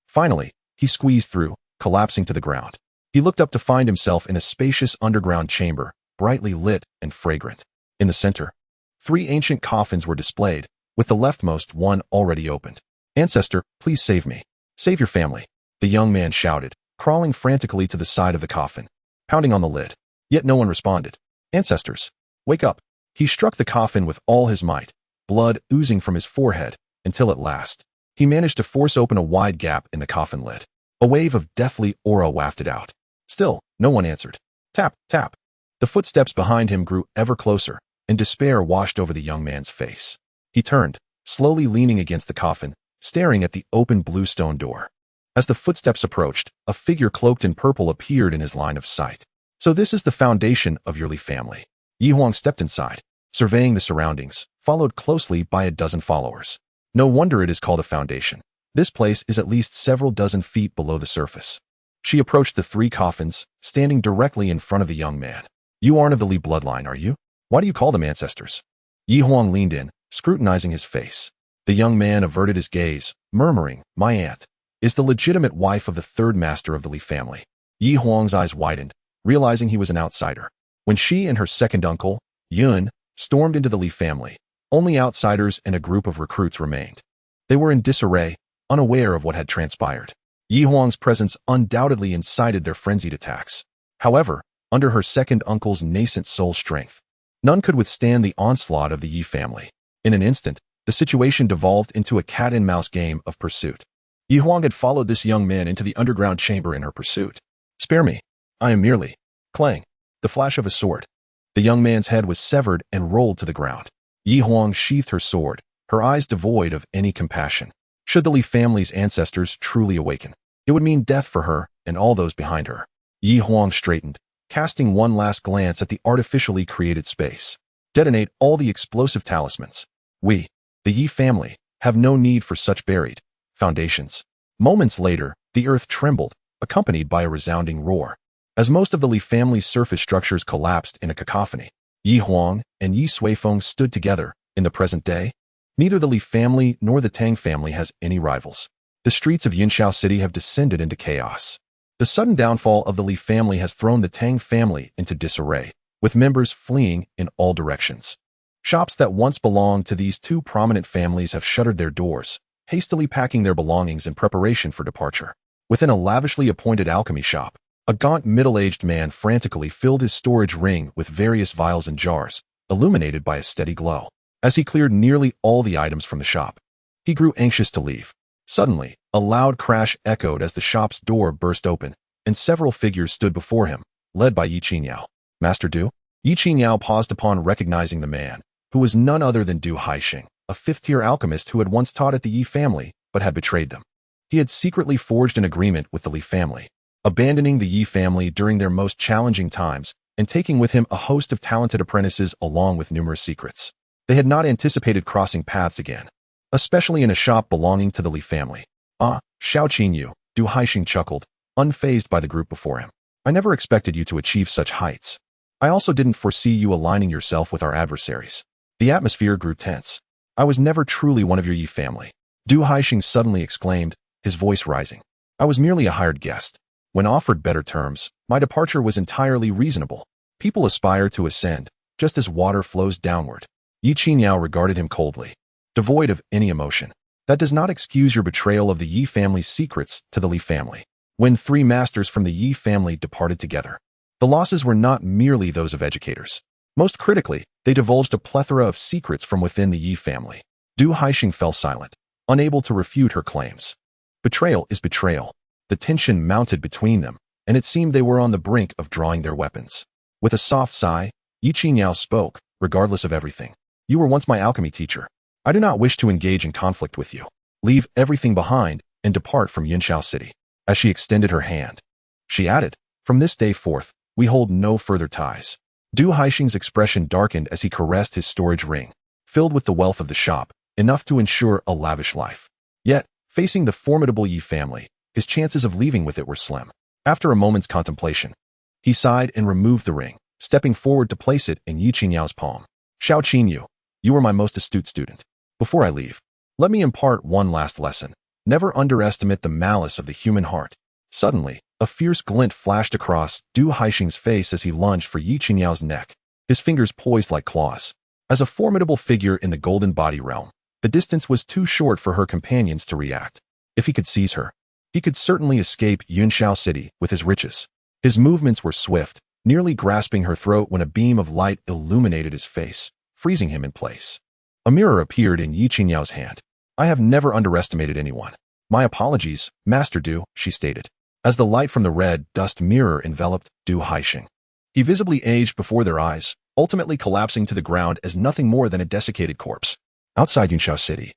Finally, he squeezed through, collapsing to the ground. He looked up to find himself in a spacious underground chamber, brightly lit and fragrant. In the center, 3 ancient coffins were displayed, with the leftmost one already opened. Ancestor, please save me. Save your family, the young man shouted, crawling frantically to the side of the coffin, pounding on the lid. Yet no one responded. Ancestors, wake up. He struck the coffin with all his might, blood oozing from his forehead, until at last, he managed to force open a wide gap in the coffin lid. A wave of deathly aura wafted out. Still, no one answered. Tap, tap. The footsteps behind him grew ever closer, and despair washed over the young man's face. He turned, slowly leaning against the coffin, staring at the open blue stone door. As the footsteps approached, a figure cloaked in purple appeared in his line of sight. So this is the foundation of your Li family. Yi Huang stepped inside, surveying the surroundings, followed closely by a dozen followers. No wonder it is called a foundation. This place is at least several dozen feet below the surface. She approached the 3 coffins, standing directly in front of the young man. You aren't of the Li bloodline, are you? Why do you call them ancestors? Yi Huang leaned in, scrutinizing his face. The young man averted his gaze, murmuring, my aunt is the legitimate wife of the 3rd master of the Li family. Yi Huang's eyes widened, realizing he was an outsider. When she and her 2nd uncle, Yun, stormed into the Li family, only outsiders and a group of recruits remained. They were in disarray, unaware of what had transpired. Yi Huang's presence undoubtedly incited their frenzied attacks. However, under her 2nd uncle's nascent soul strength, none could withstand the onslaught of the Yi family. In an instant, the situation devolved into a cat-and-mouse game of pursuit. Yi Huang had followed this young man into the underground chamber in her pursuit. Spare me. I am merely... Clang. The flash of a sword. The young man's head was severed and rolled to the ground. Yi Huang sheathed her sword, her eyes devoid of any compassion. Should the Li family's ancestors truly awaken, it would mean death for her and all those behind her. Yi Huang straightened, casting one last glance at the artificially created space. Detonate all the explosive talismans. We, the Yi family, have no need for such buried foundations. Moments later, the earth trembled, accompanied by a resounding roar, as most of the Li family's surface structures collapsed in a cacophony. Ye Huang and Ye Suifeng stood together in the present day. Neither the Li family nor the Tang family has any rivals. The streets of Yunshao City have descended into chaos. The sudden downfall of the Li family has thrown the Tang family into disarray, with members fleeing in all directions. Shops that once belonged to these two prominent families have shuttered their doors, hastily packing their belongings in preparation for departure. Within a lavishly appointed alchemy shop, a gaunt middle-aged man frantically filled his storage ring with various vials and jars, illuminated by a steady glow. As he cleared nearly all the items from the shop, he grew anxious to leave. Suddenly, a loud crash echoed as the shop's door burst open, and several figures stood before him, led by Ye Qingyao. Master Du? Ye Qingyao paused upon recognizing the man, who was none other than Du Haixing, a fifth-tier alchemist who had once taught at the Yi family, but had betrayed them. He had secretly forged an agreement with the Li family, abandoning the Yi family during their most challenging times, and taking with him a host of talented apprentices along with numerous secrets. They had not anticipated crossing paths again, especially in a shop belonging to the Li family. Ah, Xiao Qinyu, Du Haixing chuckled, unfazed by the group before him. I never expected you to achieve such heights. I also didn't foresee you aligning yourself with our adversaries. The atmosphere grew tense. I was never truly one of your Yi family. Du Haixing suddenly exclaimed, his voice rising. I was merely a hired guest. When offered better terms, my departure was entirely reasonable. People aspire to ascend, just as water flows downward. Ye Qingyao regarded him coldly, devoid of any emotion. That does not excuse your betrayal of the Yi family's secrets to the Li family. When three masters from the Yi family departed together, the losses were not merely those of educators. Most critically, they divulged a plethora of secrets from within the Yi family. Du Haixing fell silent, unable to refute her claims. Betrayal is betrayal. The tension mounted between them, and it seemed they were on the brink of drawing their weapons. With a soft sigh, Ye Qingyao spoke, regardless of everything. You were once my alchemy teacher. I do not wish to engage in conflict with you. Leave everything behind and depart from Yunshao City. As she extended her hand, she added, from this day forth, we hold no further ties. Du Haixing's expression darkened as he caressed his storage ring, filled with the wealth of the shop, enough to ensure a lavish life. Yet, facing the formidable Yi family, his chances of leaving with it were slim. After a moment's contemplation, he sighed and removed the ring, stepping forward to place it in Ye Qingyao's palm. Xiao Qinyu, you are my most astute student. Before I leave, let me impart one last lesson. Never underestimate the malice of the human heart. Suddenly, a fierce glint flashed across Du Haixing's face as he lunged for Ye Qingyao's neck, his fingers poised like claws. As a formidable figure in the golden body realm, the distance was too short for her companions to react. If he could seize her, he could certainly escape Yunshao City with his riches. His movements were swift, nearly grasping her throat when a beam of light illuminated his face, freezing him in place. A mirror appeared in Ye Qingyao's hand. I have never underestimated anyone. My apologies, Master Du, she stated, as the light from the red dust mirror enveloped Du Haixing. He visibly aged before their eyes, ultimately collapsing to the ground as nothing more than a desiccated corpse. Outside Yunshao City,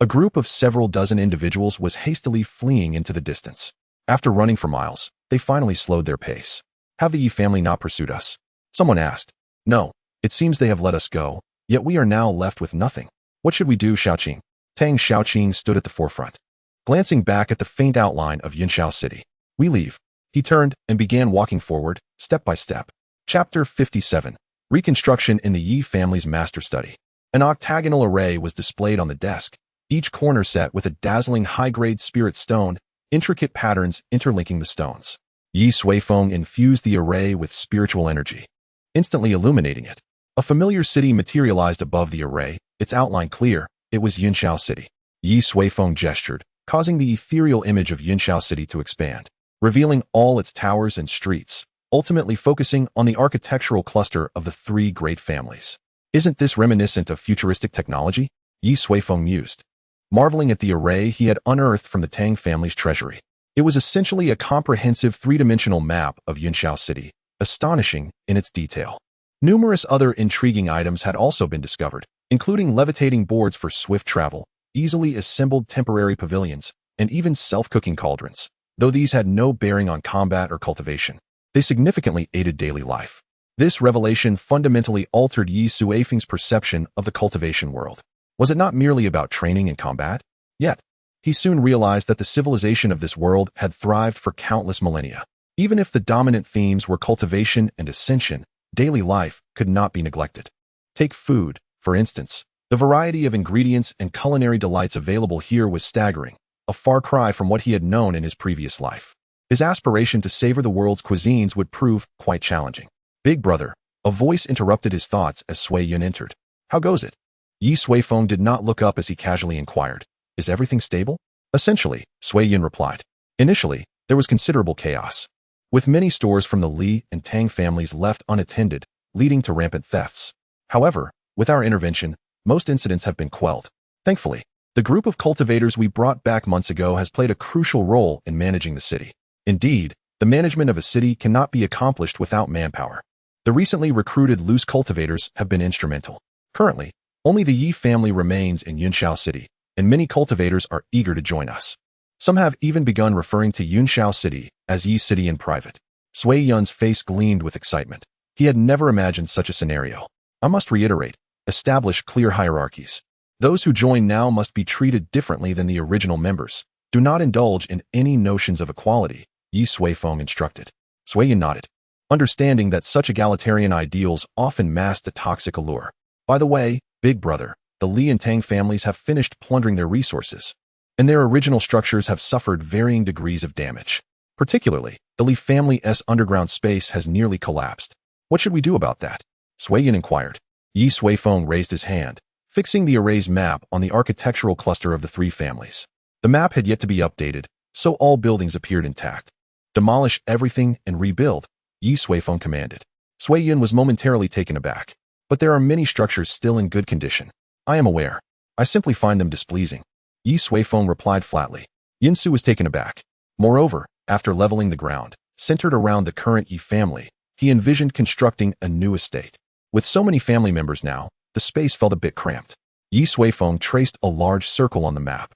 a group of several dozen individuals was hastily fleeing into the distance. After running for miles, they finally slowed their pace. Have the Yi family not pursued us? Someone asked. No, it seems they have let us go, yet we are now left with nothing. What should we do, Xiaoqing? Tang Xiaoqing stood at the forefront, glancing back at the faint outline of Yunshao City. We leave. He turned and began walking forward, step by step. Chapter 57. Reconstruction in the Yi family's master study. An octagonal array was displayed on the desk, each corner set with a dazzling high-grade spirit stone, intricate patterns interlinking the stones. Ye Suifeng infused the array with spiritual energy, instantly illuminating it. A familiar city materialized above the array, its outline clear. It was Yunshao City. Ye Suifeng gestured, causing the ethereal image of Yunshao City to expand, revealing all its towers and streets, ultimately focusing on the architectural cluster of the three great families. Isn't this reminiscent of futuristic technology? Ye Suifeng mused, marveling at the array he had unearthed from the Tang family's treasury. It was essentially a comprehensive three-dimensional map of Yunshao City, astonishing in its detail. Numerous other intriguing items had also been discovered, including levitating boards for swift travel, easily assembled temporary pavilions, and even self-cooking cauldrons. Though these had no bearing on combat or cultivation, they significantly aided daily life. This revelation fundamentally altered Ye Suifeng's perception of the cultivation world. Was it not merely about training and combat? Yet, he soon realized that the civilization of this world had thrived for countless millennia. Even if the dominant themes were cultivation and ascension, daily life could not be neglected. Take food, for instance. The variety of ingredients and culinary delights available here was staggering, a far cry from what he had known in his previous life. His aspiration to savor the world's cuisines would prove quite challenging. Big brother, a voice interrupted his thoughts as Sui Yun entered. How goes it? Ye Suifeng did not look up as he casually inquired. Is everything stable? Essentially, Sui Yun replied. Initially, there was considerable chaos, with many stores from the Li and Tang families left unattended, leading to rampant thefts. However, with our intervention, most incidents have been quelled. Thankfully, the group of cultivators we brought back months ago has played a crucial role in managing the city. Indeed, the management of a city cannot be accomplished without manpower. The recently recruited loose cultivators have been instrumental. Currently, only the Ye family remains in Yunshao City, and many cultivators are eager to join us. Some have even begun referring to Yunshao City as Ye City in private. Sui Yun's face gleamed with excitement. He had never imagined such a scenario. I must reiterate, establish clear hierarchies. Those who join now must be treated differently than the original members. Do not indulge in any notions of equality, Ye Suifeng instructed. Sui Yun nodded, understanding that such egalitarian ideals often masked a toxic allure. By the way, big brother, the Li and Tang families have finished plundering their resources, and their original structures have suffered varying degrees of damage. Particularly, the Li family's underground space has nearly collapsed. What should we do about that? Sui Yun inquired. Ye Suifeng raised his hand, fixing the erased map on the architectural cluster of the three families. The map had yet to be updated, so all buildings appeared intact. Demolish everything and rebuild, Ye Suifeng commanded. Sui Yun was momentarily taken aback. But there are many structures still in good condition. I am aware. I simply find them displeasing. Ye Suifeng replied flatly. Yinsu was taken aback. Moreover, after leveling the ground, centered around the current Ye family, he envisioned constructing a new estate. With so many family members now, the space felt a bit cramped. Ye Suifeng traced a large circle on the map.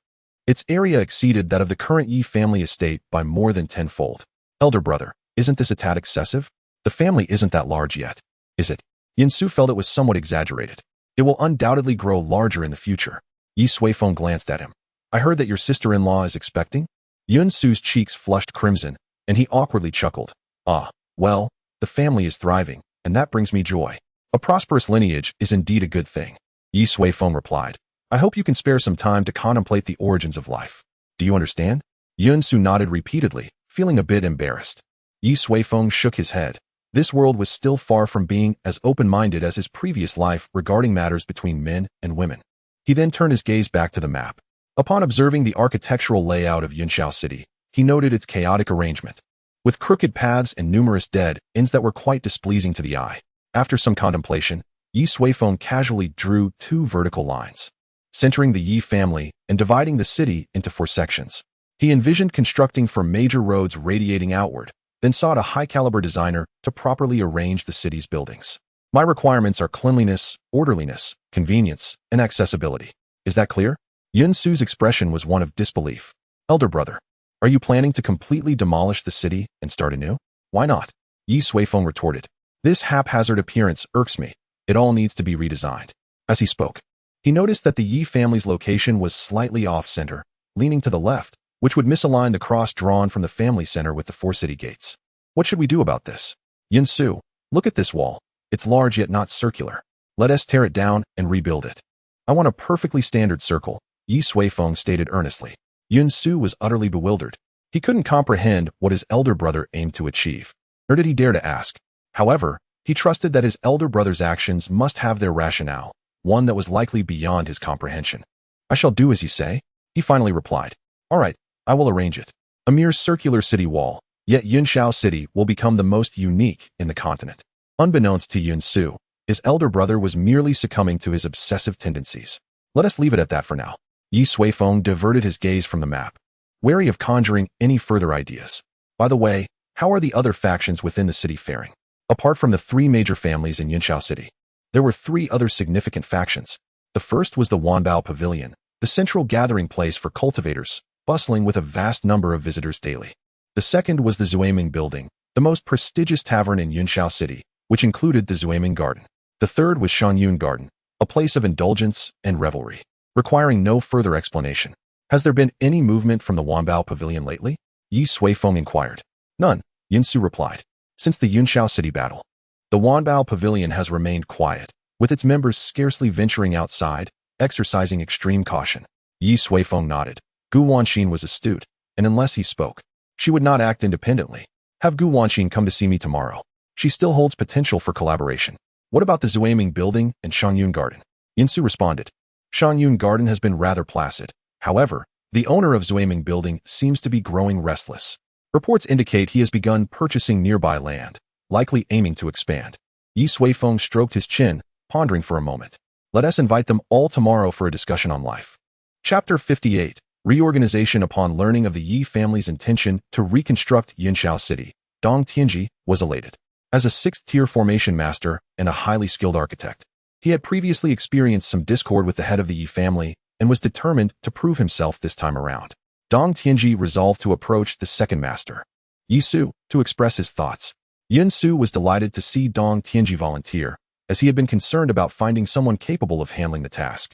Its area exceeded that of the current Ye family estate by more than tenfold. Elder brother, isn't this a tad excessive? The family isn't that large yet, is it? Yinsu felt it was somewhat exaggerated. It will undoubtedly grow larger in the future. Ye Suifeng glanced at him. I heard that your sister-in-law is expecting? Yinsu's cheeks flushed crimson, and he awkwardly chuckled. Ah, well, the family is thriving, and that brings me joy. A prosperous lineage is indeed a good thing. Ye Suifeng replied. I hope you can spare some time to contemplate the origins of life. Do you understand? Yunsu nodded repeatedly, feeling a bit embarrassed. Ye Suifeng shook his head. This world was still far from being as open-minded as his previous life regarding matters between men and women. He then turned his gaze back to the map. Upon observing the architectural layout of Yunshao City, he noted its chaotic arrangement, with crooked paths and numerous dead ends that were quite displeasing to the eye. After some contemplation, Ye Suifeng casually drew two vertical lines, centering the Ye family and dividing the city into 4 sections. He envisioned constructing 4 major roads radiating outward, then sought a high-caliber designer to properly arrange the city's buildings. My requirements are cleanliness, orderliness, convenience, and accessibility. Is that clear? Yunsu's expression was one of disbelief. Elder brother, are you planning to completely demolish the city and start anew? Why not? Ye Suifeng retorted. This haphazard appearance irks me. It all needs to be redesigned. As he spoke, he noticed that the Ye family's location was slightly off-center, leaning to the left, which would misalign the cross drawn from the family center with the 4 city gates. What should we do about this? Yunsu, look at this wall. It's large yet not circular. Let us tear it down and rebuild it. I want a perfectly standard circle, Ye Suifeng stated earnestly. Yunsu was utterly bewildered. He couldn't comprehend what his elder brother aimed to achieve, nor did he dare to ask. However, he trusted that his elder brother's actions must have their rationale, one that was likely beyond his comprehension. I shall do as you say, he finally replied. All right, I will arrange it. A mere circular city wall, yet Yunshao City will become the most unique in the continent. Unbeknownst to Yunsu, his elder brother was merely succumbing to his obsessive tendencies. Let us leave it at that for now. Ye Suifeng diverted his gaze from the map, wary of conjuring any further ideas. By the way, how are the other factions within the city faring? Apart from the 3 major families in Yunshao City, there were 3 other significant factions. The first was the Wanbao Pavilion, the central gathering place for cultivators, bustling with a vast number of visitors daily. The second was the Zuiming Building, the most prestigious tavern in Yunshao City, which included the Zuiming Garden. The third was Shanyun Garden, a place of indulgence and revelry, requiring no further explanation. Has there been any movement from the Wanbao Pavilion lately? Ye Suifeng inquired. None, Yunsu replied. Since the Yunshao City battle, The Wanbao Pavilion has remained quiet, with its members scarcely venturing outside, exercising extreme caution. Ye Suifeng nodded. Gu Wanxin was astute, and unless he spoke, she would not act independently. Have Gu Wanxin come to see me tomorrow. She still holds potential for collaboration. What about the Zuaming building and Shangyun Garden? Yinsu responded. Shangyun Garden has been rather placid. However, the owner of Zuaming building seems to be growing restless. Reports indicate he has begun purchasing nearby land, likely aiming to expand. Ye Suifeng stroked his chin, pondering for a moment. Let us invite them all tomorrow for a discussion on life. Chapter 58. Reorganization. Upon learning of the Yi family's intention to reconstruct Yinxiao City, Dong Tianji was elated. As a sixth-tier formation master and a highly skilled architect, he had previously experienced some discord with the head of the Yi family and was determined to prove himself this time around. Dong Tianji resolved to approach the second master, Yi Su, to express his thoughts. Yin Su was delighted to see Dong Tianji volunteer, as he had been concerned about finding someone capable of handling the task,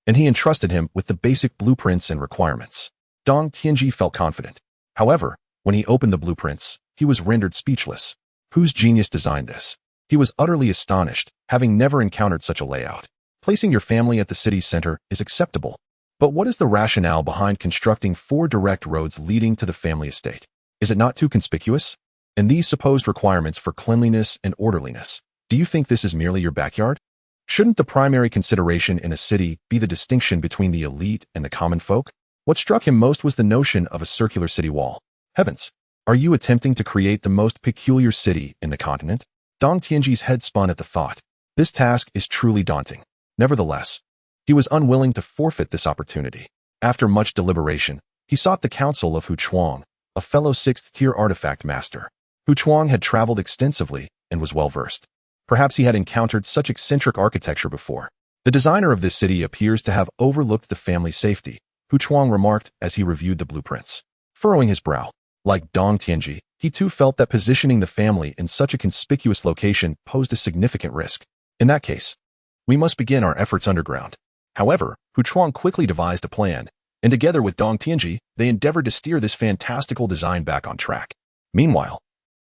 and he entrusted him with the basic blueprints and requirements. Dong Tianji felt confident. However, when he opened the blueprints, he was rendered speechless. Whose genius designed this? He was utterly astonished, having never encountered such a layout. Placing your family at the city's center is acceptable. But what is the rationale behind constructing 4 direct roads leading to the family estate? Is it not too conspicuous? And these supposed requirements for cleanliness and orderliness, do you think this is merely your backyard? Shouldn't the primary consideration in a city be the distinction between the elite and the common folk? What struck him most was the notion of a circular city wall. Heavens, are you attempting to create the most peculiar city in the continent? Dong Tianji's head spun at the thought. This task is truly daunting. Nevertheless, he was unwilling to forfeit this opportunity. After much deliberation, he sought the counsel of Hu Chuang, a fellow sixth-tier artifact master. Hu Chuang had traveled extensively and was well-versed. Perhaps he had encountered such eccentric architecture before. The designer of this city appears to have overlooked the family's safety, Hu Chuang remarked as he reviewed the blueprints. Furrowing his brow, like Dong Tianji, he too felt that positioning the family in such a conspicuous location posed a significant risk. In that case, we must begin our efforts underground. However, Hu Chuang quickly devised a plan, and together with Dong Tianji, they endeavored to steer this fantastical design back on track. Meanwhile,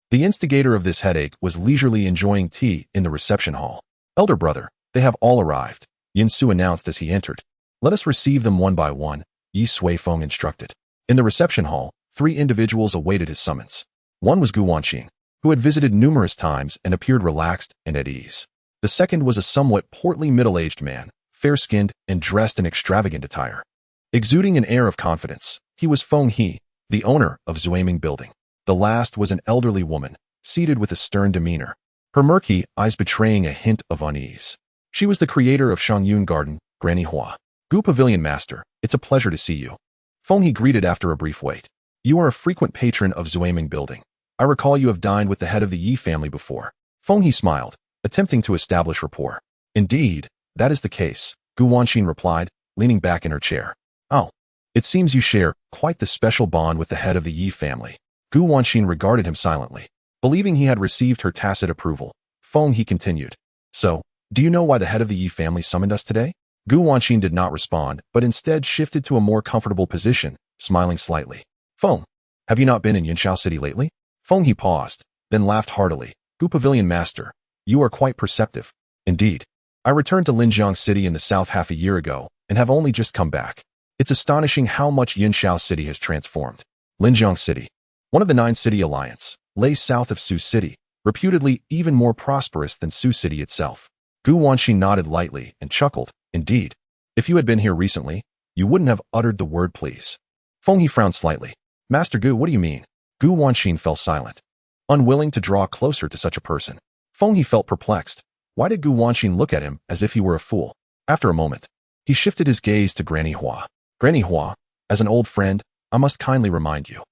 the instigator of this headache was leisurely enjoying tea in the reception hall. Elder brother, they have all arrived, Yin Su announced as he entered. Let us receive them one by one, Ye Suifeng instructed. In the reception hall, 3 individuals awaited his summons. One was Gu Wanxin, who had visited numerous times and appeared relaxed and at ease. The second was a somewhat portly middle-aged man, fair-skinned and dressed in extravagant attire. Exuding an air of confidence, he was Feng He, the owner of Zuaming building. The last was an elderly woman, seated with a stern demeanor, her murky eyes betraying a hint of unease. She was the creator of Shangyun Garden, Granny Hua. Gu Pavilion Master, it's a pleasure to see you. Feng He greeted after a brief wait. You are a frequent patron of Zuaming building. I recall you have dined with the head of the Yi family before. Feng He smiled, attempting to establish rapport. Indeed, that is the case, Gu Wanxin replied, leaning back in her chair. Oh, it seems you share quite the special bond with the head of the Yi family. Gu Wanxin regarded him silently. Believing he had received her tacit approval, Feng He continued. So, do you know why the head of the Yi family summoned us today? Gu Wanxin did not respond, but instead shifted to a more comfortable position, smiling slightly. Feng, have you not been in Yinxiao City lately? Feng He paused, then laughed heartily. Gu Pavilion Master, you are quite perceptive. Indeed. I returned to Linjiang City in the south half a year ago, and have only just come back. It's astonishing how much Yinxiao City has transformed. Linjiang City, one of the 9 city alliance, lay south of Su City, reputedly even more prosperous than Su City itself. Gu Wanxin nodded lightly and chuckled. Indeed, if you had been here recently, you wouldn't have uttered the word please. Feng He frowned slightly. Master Gu, what do you mean? Gu Wanxin fell silent, unwilling to draw closer to such a person. Feng He felt perplexed. Why did Gu Wanxin look at him as if he were a fool? After a moment, he shifted his gaze to Granny Hua. Granny Hua, as an old friend, I must kindly remind you.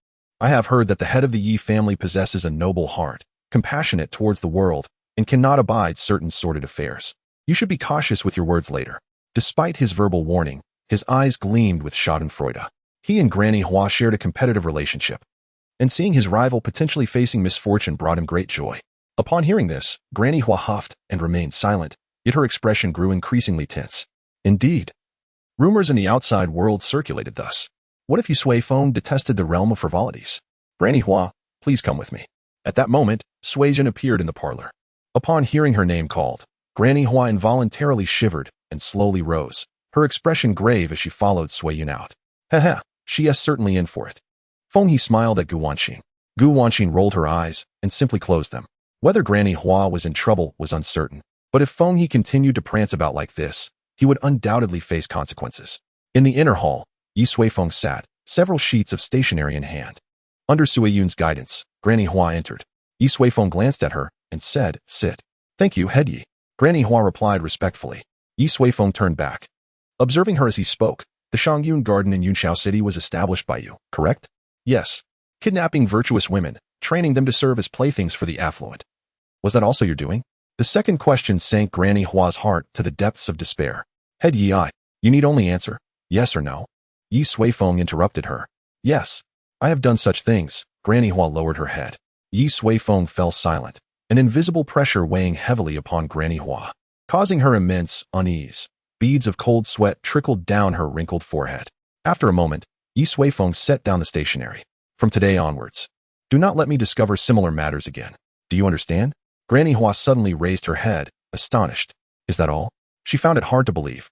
I have heard that the head of the Yi family possesses a noble heart, compassionate towards the world, and cannot abide certain sordid affairs. You should be cautious with your words later. Despite his verbal warning, his eyes gleamed with schadenfreude. He and Granny Hua shared a competitive relationship, and seeing his rival potentially facing misfortune brought him great joy. Upon hearing this, Granny Hua huffed and remained silent, yet her expression grew increasingly tense. Indeed, rumors in the outside world circulated thus. What if Ye Suifeng detested the realm of frivolities? Granny Hua, please come with me. At that moment, Suizhen appeared in the parlor. Upon hearing her name called, Granny Hua involuntarily shivered and slowly rose, her expression grave as she followed Suiyun out. Heh, she is certainly in for it. Feng He smiled at Gu Wanqing. Gu Wanqing rolled her eyes and simply closed them. Whether Granny Hua was in trouble was uncertain, but if Feng He continued to prance about like this, he would undoubtedly face consequences. In the inner hall, Ye Suifeng sat, several sheets of stationery in hand. Under Suiyun's guidance, Granny Hua entered. Ye Suifeng glanced at her and said, "Sit." "Thank you, head Yi." Granny Hua replied respectfully. Ye Suifeng turned back. Observing her as he spoke, the Shangyun Garden in Yunxiao City was established by you, correct? Yes. Kidnapping virtuous women, training them to serve as playthings for the affluent. Was that also your doing? The second question sank Granny Hua's heart to the depths of despair. Head Yi, you need only answer, yes or no. Ye Suifeng interrupted her. Yes, I have done such things. Granny Hua lowered her head. Ye Suifeng fell silent, an invisible pressure weighing heavily upon Granny Hua, causing her immense unease. Beads of cold sweat trickled down her wrinkled forehead. After a moment, Ye Suifeng set down the stationery. From today onwards, do not let me discover similar matters again. Do you understand? Granny Hua suddenly raised her head, astonished. Is that all? She found it hard to believe.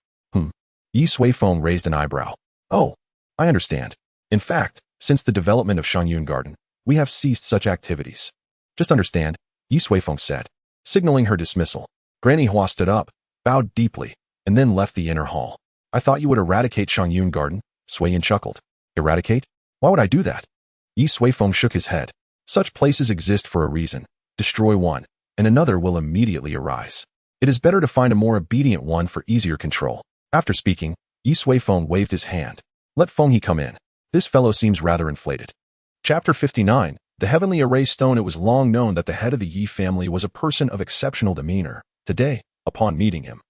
Ye Suifeng raised an eyebrow. Oh, I understand. In fact, since the development of Shangyun Garden, we have ceased such activities. Just understand, Ye Suifeng said, signaling her dismissal. Granny Hua stood up, bowed deeply, and then left the inner hall. I thought you would eradicate Shangyun Garden, Suiyun chuckled. Eradicate? Why would I do that? Ye Suifeng shook his head. Such places exist for a reason. Destroy one, and another will immediately arise. It is better to find a more obedient one for easier control. After speaking, Ye Suifeng waved his hand. Let Feng He come in. This fellow seems rather inflated. Chapter 59. The Heavenly Array Stone. It was long known that the head of the Yi family was a person of exceptional demeanor. Today, upon meeting him,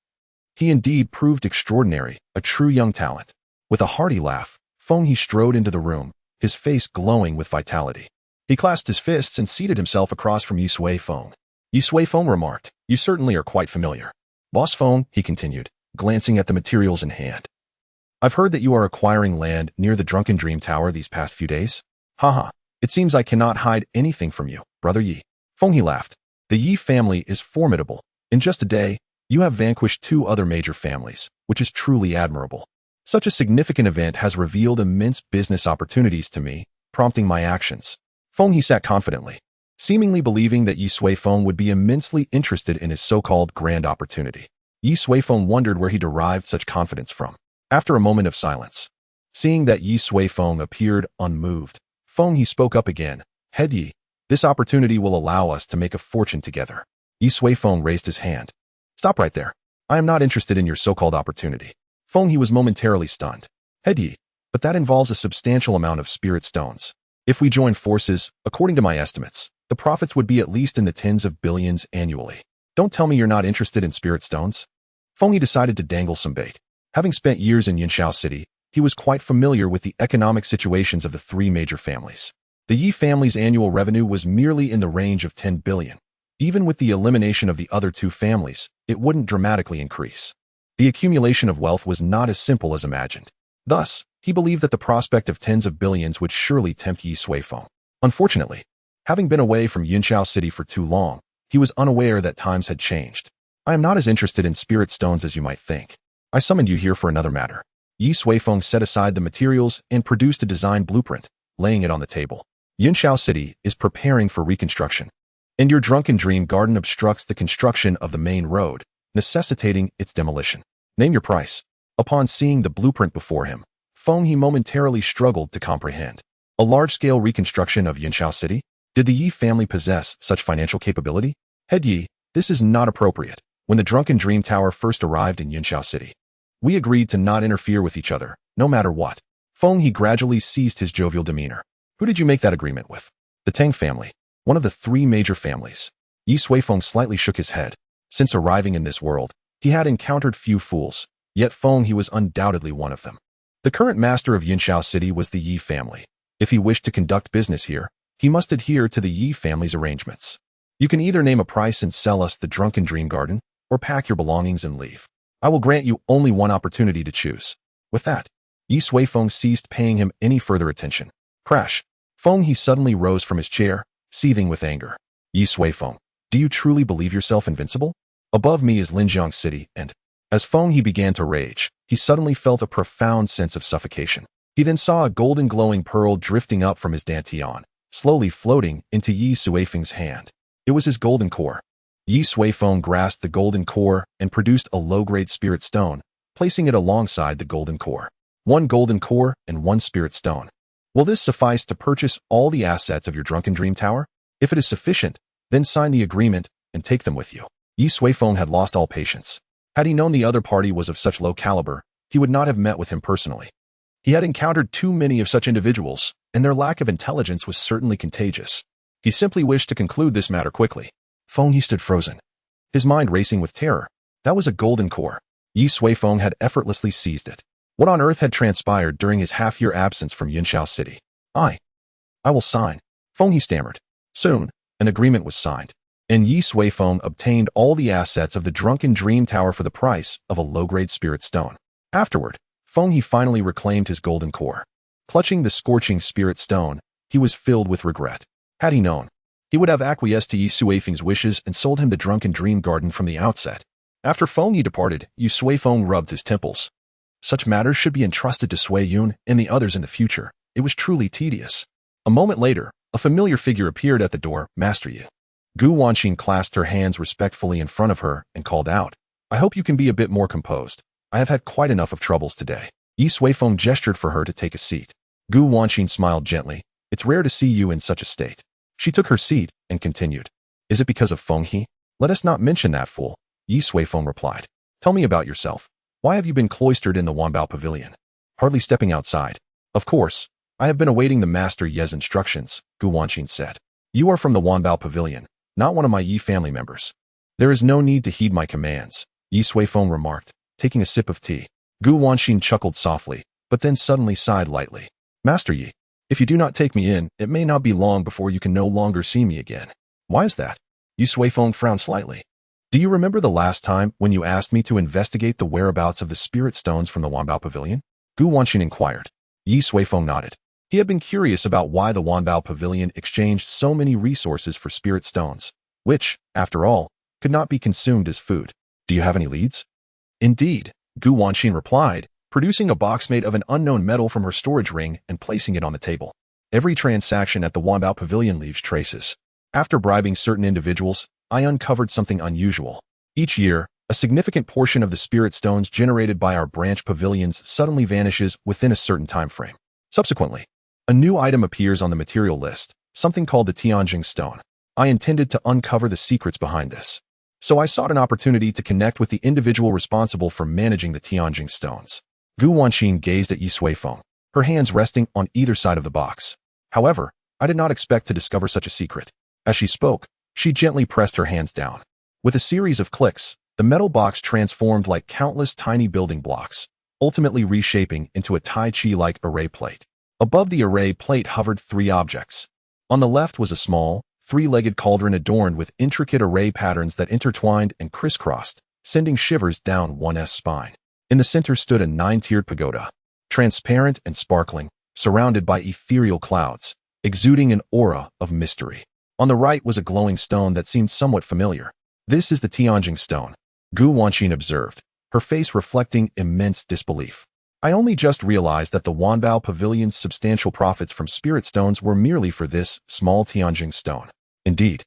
he indeed proved extraordinary, a true young talent. With a hearty laugh, Feng He strode into the room, his face glowing with vitality. He clasped his fists and seated himself across from Ye Suifeng. Ye Suifeng remarked, "You certainly are quite familiar." Boss Feng, he continued, glancing at the materials in hand. I've heard that you are acquiring land near the Drunken Dream Tower these past few days. Haha, it seems I cannot hide anything from you, brother Yi. Feng He laughed. The Yi family is formidable. In just a day, you have vanquished 2 other major families, which is truly admirable. Such a significant event has revealed immense business opportunities to me, prompting my actions. Feng He sat confidently, seemingly believing that Ye Suifeng would be immensely interested in his so-called grand opportunity. Ye Suifeng wondered where he derived such confidence from. After a moment of silence, seeing that Ye Suifeng appeared unmoved, Feng He spoke up again. Head Yi, this opportunity will allow us to make a fortune together. Ye Suifeng raised his hand. Stop right there. I am not interested in your so-called opportunity. Feng He was momentarily stunned. Head Yi, but that involves a substantial amount of spirit stones. If we join forces, according to my estimates, the profits would be at least in the tens of billions annually. Don't tell me you're not interested in spirit stones. Feng He decided to dangle some bait. Having spent years in Yunxiao City, he was quite familiar with the economic situations of the 3 major families. The Yi family's annual revenue was merely in the range of 10 billion. Even with the elimination of the other 2 families, it wouldn't dramatically increase. The accumulation of wealth was not as simple as imagined. Thus, he believed that the prospect of tens of billions would surely tempt Ye Suifeng. Unfortunately, having been away from Yunxiao City for too long, he was unaware that times had changed. I am not as interested in spirit stones as you might think. I summoned you here for another matter. Ye Suifeng set aside the materials and produced a design blueprint, laying it on the table. Yunxiao City is preparing for reconstruction, and your Drunken Dream Garden obstructs the construction of the main road, necessitating its demolition. Name your price. Upon seeing the blueprint before him, Feng He momentarily struggled to comprehend. A large-scale reconstruction of Yunxiao City? Did the Yi family possess such financial capability? Head Yi, this is not appropriate. When the Drunken Dream Tower first arrived in Yunxiao City, we agreed to not interfere with each other, no matter what. Feng He gradually ceased his jovial demeanor. Who did you make that agreement with? The Tang family, one of the 3 major families. Ye Suifeng slightly shook his head. Since arriving in this world, he had encountered few fools, yet Feng He was undoubtedly one of them. The current master of Yunxiao City was the Yi family. If he wished to conduct business here, he must adhere to the Yi family's arrangements. You can either name a price and sell us the Drunken Dream Garden, or pack your belongings and leave. I will grant you only one opportunity to choose. With that, Ye Suifeng ceased paying him any further attention. Crash! Feng He suddenly rose from his chair, seething with anger. Ye Suifeng, Do you truly believe yourself invincible? Above me is Linjiang City, and as Feng He began to rage, he suddenly felt a profound sense of suffocation. He then saw a golden glowing pearl drifting up from his dantian, slowly floating into Ye Suifeng's hand. It was his golden core. Ye Suifeng grasped the golden core and produced a low-grade spirit stone, placing it alongside the golden core. One golden core and one spirit stone. Will this suffice to purchase all the assets of your drunken dream tower? If it is sufficient, then sign the agreement and take them with you. Ye Suifeng had lost all patience. Had he known the other party was of such low caliber, he would not have met with him personally. He had encountered too many of such individuals, and their lack of intelligence was certainly contagious. He simply wished to conclude this matter quickly. Feng He stood frozen, his mind racing with terror. That was a golden core. Ye Suifeng had effortlessly seized it. What on earth had transpired during his half-year absence from Yunxiao City? I will sign. Feng He stammered. Soon, an agreement was signed, and Ye Suifeng obtained all the assets of the drunken dream tower for the price of a low-grade spirit stone. Afterward, Feng He finally reclaimed his golden core. Clutching the scorching spirit stone, he was filled with regret. Had he known, he would have acquiesced to Ye Suifeng's wishes and sold him the drunken dream garden from the outset. After Feng He departed, Ye Suifeng rubbed his temples. Such matters should be entrusted to Sui Yun and the others in the future. It was truly tedious. A moment later, a familiar figure appeared at the door. Master Ye. Gu Wanqin clasped her hands respectfully in front of her and called out, I hope you can be a bit more composed. I have had quite enough of troubles today. Ye Suifeng gestured for her to take a seat. Gu Wanqin smiled gently. It's rare to see you in such a state. She took her seat and continued. Is it because of Feng He? Let us not mention that fool. Ye Suifeng replied. Tell me about yourself. Why have you been cloistered in the Wanbao Pavilion? Hardly stepping outside. Of course, I have been awaiting the Master Ye's instructions, Gu Wanqin said. You are from the Wanbao Pavilion, not one of my Yi family members. There is no need to heed my commands, Ye Suifeng remarked, taking a sip of tea. Gu Wanqin chuckled softly, but then suddenly sighed lightly. Master Yi, if you do not take me in, it may not be long before you can no longer see me again. Why is that? Ye Suifeng frowned slightly. Do you remember the last time when you asked me to investigate the whereabouts of the spirit stones from the Wanbao Pavilion? Gu Wanqin inquired. Ye Suifeng nodded. He had been curious about why the Wanbao Pavilion exchanged so many resources for spirit stones, which, after all, could not be consumed as food. Do you have any leads? Indeed, Gu Wanqin replied, producing a box made of an unknown metal from her storage ring and placing it on the table. Every transaction at the Wanbao Pavilion leaves traces. After bribing certain individuals, I uncovered something unusual. Each year, a significant portion of the spirit stones generated by our branch pavilions suddenly vanishes within a certain time frame. Subsequently, a new item appears on the material list, something called the Tianjing stone. I intended to uncover the secrets behind this. So I sought an opportunity to connect with the individual responsible for managing the Tianjing stones. Gu Wanqin gazed at Ye Suifeng, her hands resting on either side of the box. However, I did not expect to discover such a secret. As she spoke, she gently pressed her hands down. With a series of clicks, the metal box transformed like countless tiny building blocks, ultimately reshaping into a Tai Chi-like array plate. Above the array plate hovered three objects. On the left was a small, three-legged cauldron adorned with intricate array patterns that intertwined and crisscrossed, sending shivers down one's spine. In the center stood a 9-tiered pagoda, transparent and sparkling, surrounded by ethereal clouds, exuding an aura of mystery. On the right was a glowing stone that seemed somewhat familiar. This is the Tianjing stone, Gu Wanqin observed, her face reflecting immense disbelief. I only just realized that the Wanbao Pavilion's substantial profits from spirit stones were merely for this small Tianjing stone. Indeed,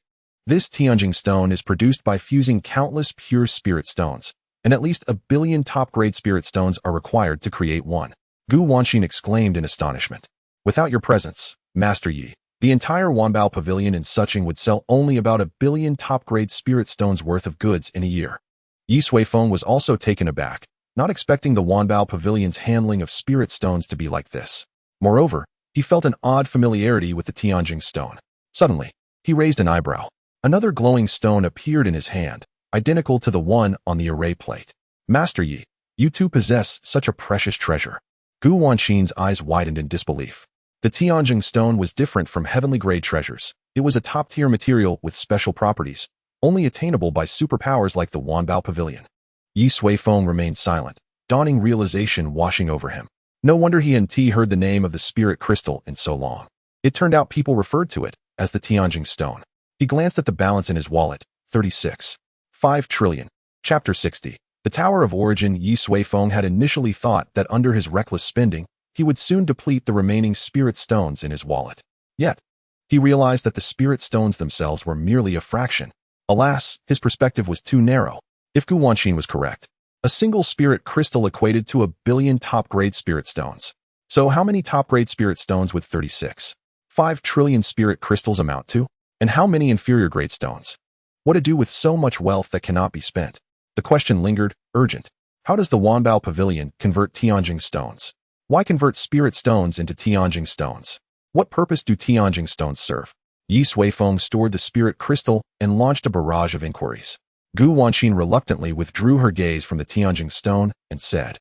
this Tianjing stone is produced by fusing countless pure spirit stones, and at least 1 billion top-grade spirit stones are required to create one. Gu Wanqin exclaimed in astonishment. Without your presence, Master Yi, the entire Wanbao Pavilion in Suching would sell only about 1 billion top-grade spirit stones worth of goods in a year. Ye Suifeng was also taken aback, not expecting the Wanbao Pavilion's handling of spirit stones to be like this. Moreover, he felt an odd familiarity with the Tianjing stone. Suddenly, he raised an eyebrow. Another glowing stone appeared in his hand, identical to the one on the array plate. Master Yi, you too possess such a precious treasure. Gu Wanqin's eyes widened in disbelief. The Tianjing stone was different from heavenly grade treasures. It was a top-tier material with special properties, only attainable by superpowers like the Wanbao Pavilion. Ye Suifeng remained silent, dawning realization washing over him. No wonder he and T heard the name of the spirit crystal in so long. It turned out people referred to it as the Tianjing stone. He glanced at the balance in his wallet, 36. 5 trillion. Chapter 60. The Tower of Origin. Ye Suifeng had initially thought that under his reckless spending, he would soon deplete the remaining spirit stones in his wallet. Yet, he realized that the spirit stones themselves were merely a fraction. Alas, his perspective was too narrow. If Gu Wanqin was correct, a single spirit crystal equated to 1 billion top-grade spirit stones. So how many top-grade spirit stones would 36. 5 trillion spirit crystals amount to? And how many inferior-grade stones? What to do with so much wealth that cannot be spent? The question lingered, urgent. How does the Wanbao Pavilion convert Tianjing stones? Why convert spirit stones into Tianjing stones? What purpose do Tianjing stones serve? Ye Suifeng stored the spirit crystal and launched a barrage of inquiries. Gu Wanqin reluctantly withdrew her gaze from the Tianjing stone and said,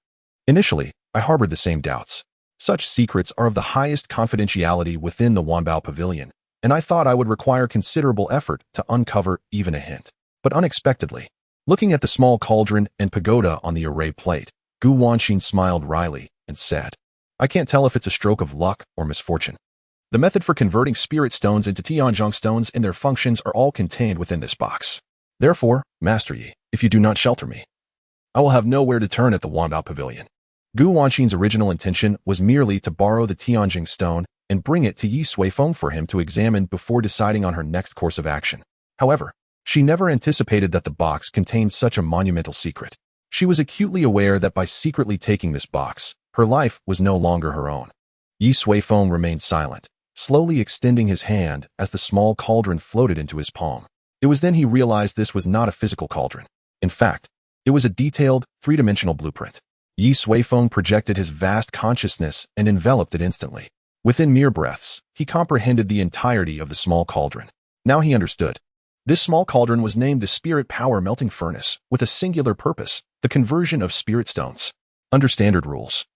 "Initially, I harbored the same doubts. Such secrets are of the highest confidentiality within the Wanbao Pavilion, and I thought I would require considerable effort to uncover even a hint. But unexpectedly, looking at the small cauldron and pagoda on the array plate, Gu Wanqin smiled wryly and said, I can't tell if it's a stroke of luck or misfortune. The method for converting spirit stones into Tianjing stones and their functions are all contained within this box. Therefore, Master Yi, if you do not shelter me, I will have nowhere to turn at the Wanbao Pavilion." Gu Wanqin's original intention was merely to borrow the Tianjing stone and bring it to Ye Suifeng for him to examine before deciding on her next course of action. However, she never anticipated that the box contained such a monumental secret. She was acutely aware that by secretly taking this box, her life was no longer her own. Ye Suifeng remained silent, slowly extending his hand as the small cauldron floated into his palm. It was then he realized this was not a physical cauldron. In fact, it was a detailed, three-dimensional blueprint. Ye Suifeng projected his vast consciousness and enveloped it instantly. Within mere breaths, he comprehended the entirety of the small cauldron. Now he understood. This small cauldron was named the Spirit Power Melting Furnace, with a singular purpose, the conversion of spirit stones. Under standard rules,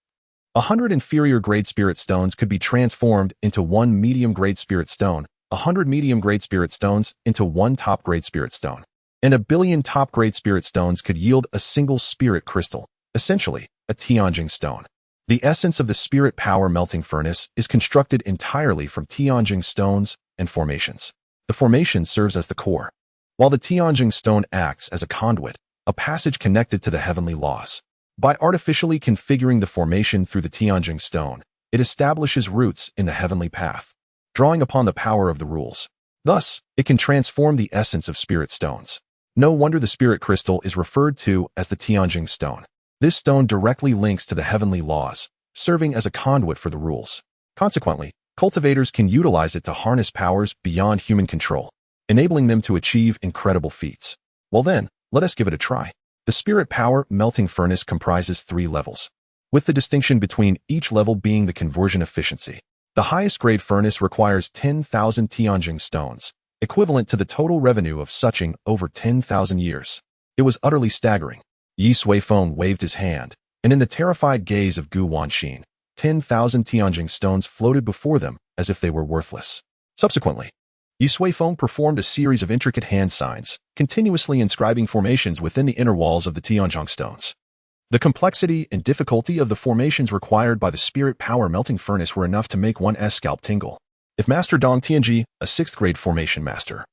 100 inferior-grade spirit stones could be transformed into 1 medium-grade spirit stone, 100 medium-grade spirit stones into 1 top-grade spirit stone, and 1 billion top-grade spirit stones could yield a single spirit crystal, essentially, a Tianjing stone. The essence of the Spirit Power Melting Furnace is constructed entirely from Tianjing stones and formations. The formation serves as the core, while the Tianjing stone acts as a conduit, a passage connected to the heavenly laws. By artificially configuring the formation through the Tianjing stone, it establishes roots in the heavenly path, drawing upon the power of the rules. Thus, it can transform the essence of spirit stones. No wonder the spirit crystal is referred to as the Tianjing stone. This stone directly links to the heavenly laws, serving as a conduit for the rules. Consequently, cultivators can utilize it to harness powers beyond human control, enabling them to achieve incredible feats. Well then, let us give it a try. The Spirit Power Melting Furnace comprises 3 levels, with the distinction between each level being the conversion efficiency. The highest grade furnace requires 10,000 Tianjing stones, equivalent to the total revenue of suching over 10,000 years. It was utterly staggering. Ye Suifeng waved his hand, and in the terrified gaze of Gu Wanqin, 10,000 Tianjing stones floated before them as if they were worthless. Subsequently, Ye Suifeng performed a series of intricate hand signs, continuously inscribing formations within the inner walls of the Tianjing stones. The complexity and difficulty of the formations required by the Spirit Power Melting Furnace were enough to make one's scalp tingle. If Master Dong Tianji, a 6th-grade formation master,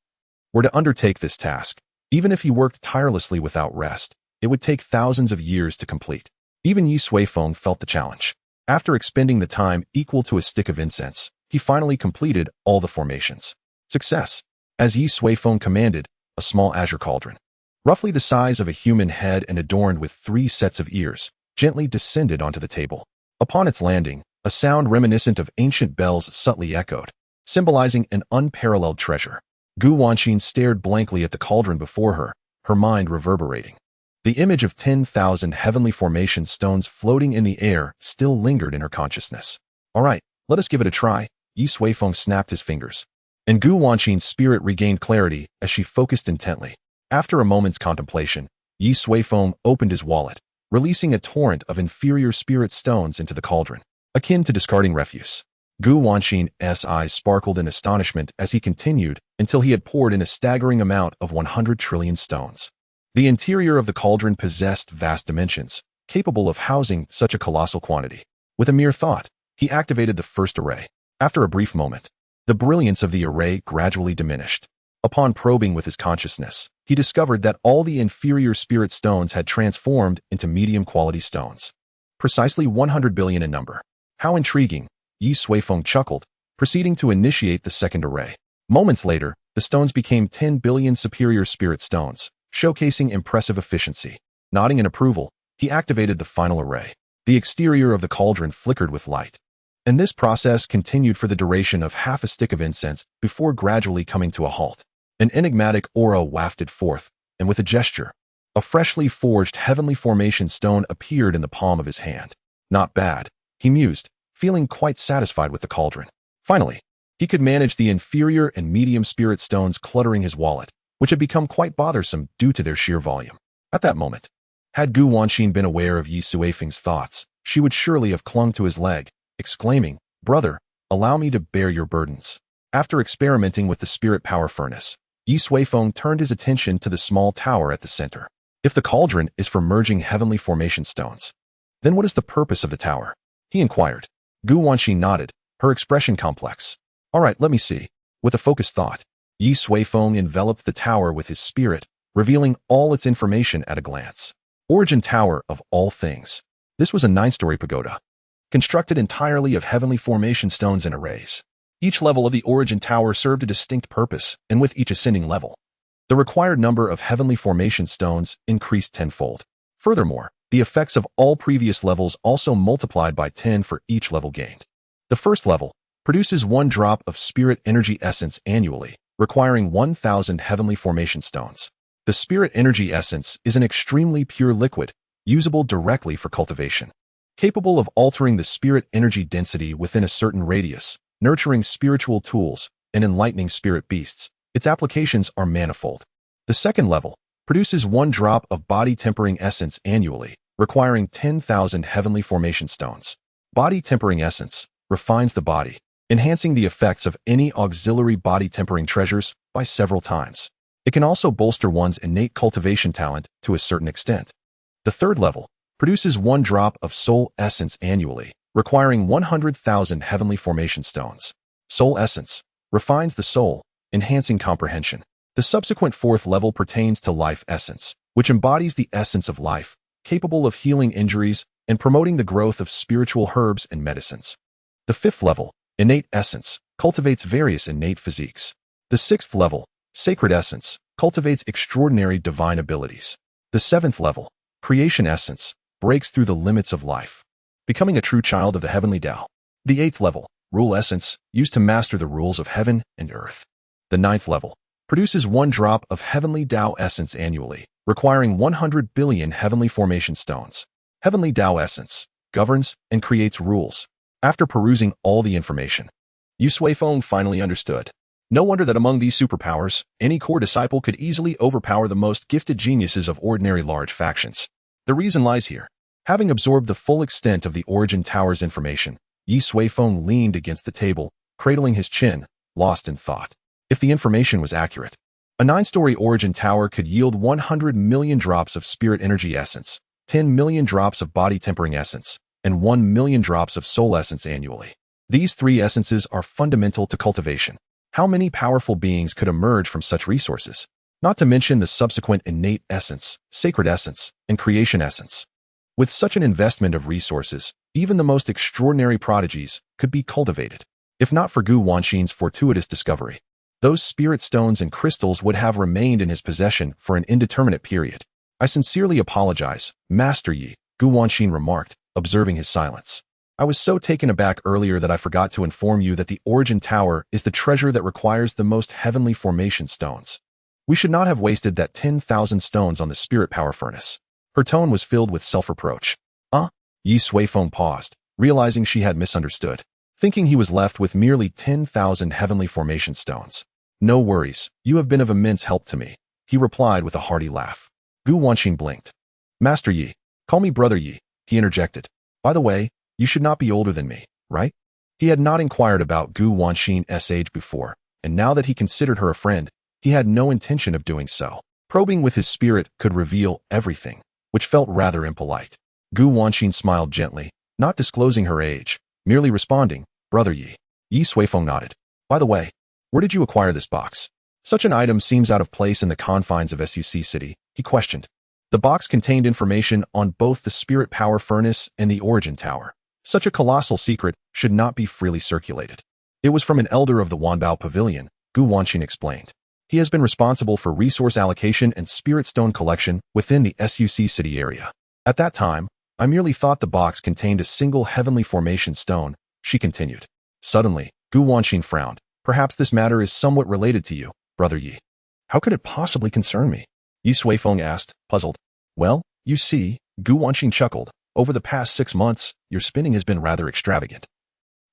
were to undertake this task, even if he worked tirelessly without rest, it would take thousands of years to complete. Even Ye Suifeng felt the challenge. After expending the time equal to a stick of incense, he finally completed all the formations. Success. As Ye Suifeng commanded, a small azure cauldron, roughly the size of a human head and adorned with 3 sets of ears, gently descended onto the table. Upon its landing, a sound reminiscent of ancient bells subtly echoed, symbolizing an unparalleled treasure. Gu Wanqin stared blankly at the cauldron before her, her mind reverberating. The image of 10,000 heavenly formation stones floating in the air still lingered in her consciousness. All right, let us give it a try. Ye Suifeng snapped his fingers, and Gu Wanqin's spirit regained clarity as she focused intently. After a moment's contemplation, Ye Suifeng opened his wallet, releasing a torrent of inferior spirit stones into the cauldron, akin to discarding refuse. Gu Wanqin's eyes sparkled in astonishment as he continued until he had poured in a staggering amount of 100 trillion stones. The interior of the cauldron possessed vast dimensions, capable of housing such a colossal quantity. With a mere thought, he activated the first array. After a brief moment, the brilliance of the array gradually diminished. Upon probing with his consciousness, he discovered that all the inferior spirit stones had transformed into medium-quality stones. Precisely 100 billion in number. How intriguing, Ye Suifeng chuckled, proceeding to initiate the second array. Moments later, the stones became 10 billion superior spirit stones, showcasing impressive efficiency. Nodding in approval, he activated the final array. The exterior of the cauldron flickered with light. And this process continued for the duration of half a stick of incense before gradually coming to a halt. An enigmatic aura wafted forth, and with a gesture, a freshly forged heavenly formation stone appeared in the palm of his hand. Not bad, he mused, feeling quite satisfied with the cauldron. Finally, he could manage the inferior and medium spirit stones cluttering his wallet, which had become quite bothersome due to their sheer volume. At that moment, had Gu Wanxin been aware of Ye Suifeng's thoughts, she would surely have clung to his leg, exclaiming, "Brother, allow me to bear your burdens." After experimenting with the spirit power furnace, Ye Suifeng turned his attention to the small tower at the center. If the cauldron is for merging heavenly formation stones, then what is the purpose of the tower? He inquired. Gu Wanxin nodded, her expression complex. All right, let me see. With a focused thought, Ye Suifeng enveloped the tower with his spirit, revealing all its information at a glance. Origin Tower of all things. This was a 9-story pagoda, constructed entirely of heavenly formation stones and arrays. Each level of the origin tower served a distinct purpose, and with each ascending level, the required number of heavenly formation stones increased tenfold. Furthermore, the effects of all previous levels also multiplied by 10 for each level gained. The first level produces 1 drop of spirit energy essence annually, requiring 1,000 heavenly formation stones. The spirit energy essence is an extremely pure liquid, usable directly for cultivation. Capable of altering the spirit energy density within a certain radius, nurturing spiritual tools, and enlightening spirit beasts, its applications are manifold. The second level produces 1 drop of body tempering essence annually, requiring 10,000 heavenly formation stones. Body tempering essence refines the body, enhancing the effects of any auxiliary body tempering treasures by several times. It can also bolster one's innate cultivation talent to a certain extent. The third level produces 1 drop of soul essence annually, requiring 100,000 heavenly formation stones. Soul essence refines the soul, enhancing comprehension. The subsequent 4th level pertains to life essence, which embodies the essence of life, capable of healing injuries and promoting the growth of spiritual herbs and medicines. The 5th level, innate essence, cultivates various innate physiques. The 6th level, sacred essence, cultivates extraordinary divine abilities. The 7th level, creation essence, breaks through the limits of life, becoming a true child of the heavenly Dao. The 8th level, rule essence, used to master the rules of heaven and earth. The 9th level, produces 1 drop of heavenly Dao essence annually, requiring 100 billion heavenly formation stones. Heavenly Dao essence governs and creates rules. After perusing all the information, Ye Suifeng finally understood. No wonder that among these superpowers, any core disciple could easily overpower the most gifted geniuses of ordinary large factions. The reason lies here. Having absorbed the full extent of the Origin Tower's information, Ye Suifeng leaned against the table, cradling his chin, lost in thought. If the information was accurate, a 9-story Origin Tower could yield 100 million drops of spirit energy essence, 10 million drops of body tempering essence, and 1 million drops of soul essence annually. These 3 essences are fundamental to cultivation. How many powerful beings could emerge from such resources? Not to mention the subsequent innate essence, sacred essence, and creation essence. With such an investment of resources, even the most extraordinary prodigies could be cultivated. If not for Gu Wanxin's fortuitous discovery, those spirit stones and crystals would have remained in his possession for an indeterminate period. I sincerely apologize, Master Yi, Gu Wanxin remarked, observing his silence. I was so taken aback earlier that I forgot to inform you that the Origin Tower is the treasure that requires the most heavenly formation stones. We should not have wasted that 10,000 stones on the spirit power furnace. Her tone was filled with self-reproach. Ye Suifeng paused, realizing she had misunderstood, thinking he was left with merely 10,000 heavenly formation stones. No worries, you have been of immense help to me, he replied with a hearty laugh. Gu Wanxin blinked. Master Yi, call me Brother Yi, he interjected. By the way, you should not be older than me, right? He had not inquired about Gu Wanxin's age before, and now that he considered her a friend, he had no intention of doing so. Probing with his spirit could reveal everything, which felt rather impolite. Gu Wanxin smiled gently, not disclosing her age, merely responding, Brother Yi. Ye Suifeng nodded. By the way, where did you acquire this box? Such an item seems out of place in the confines of SUC City, he questioned. The box contained information on both the spirit power furnace and the origin tower. Such a colossal secret should not be freely circulated. It was from an elder of the Wanbao Pavilion, Gu Wanxin explained. He has been responsible for resource allocation and spirit stone collection within the SUC City area. At that time, I merely thought the box contained a single heavenly formation stone, she continued. Suddenly, Gu Wanxin frowned. Perhaps this matter is somewhat related to you, Brother Yi. How could it possibly concern me? Ye Suifeng asked, puzzled. Well, you see, Gu Wanxin chuckled. Over the past 6 months, your spinning has been rather extravagant.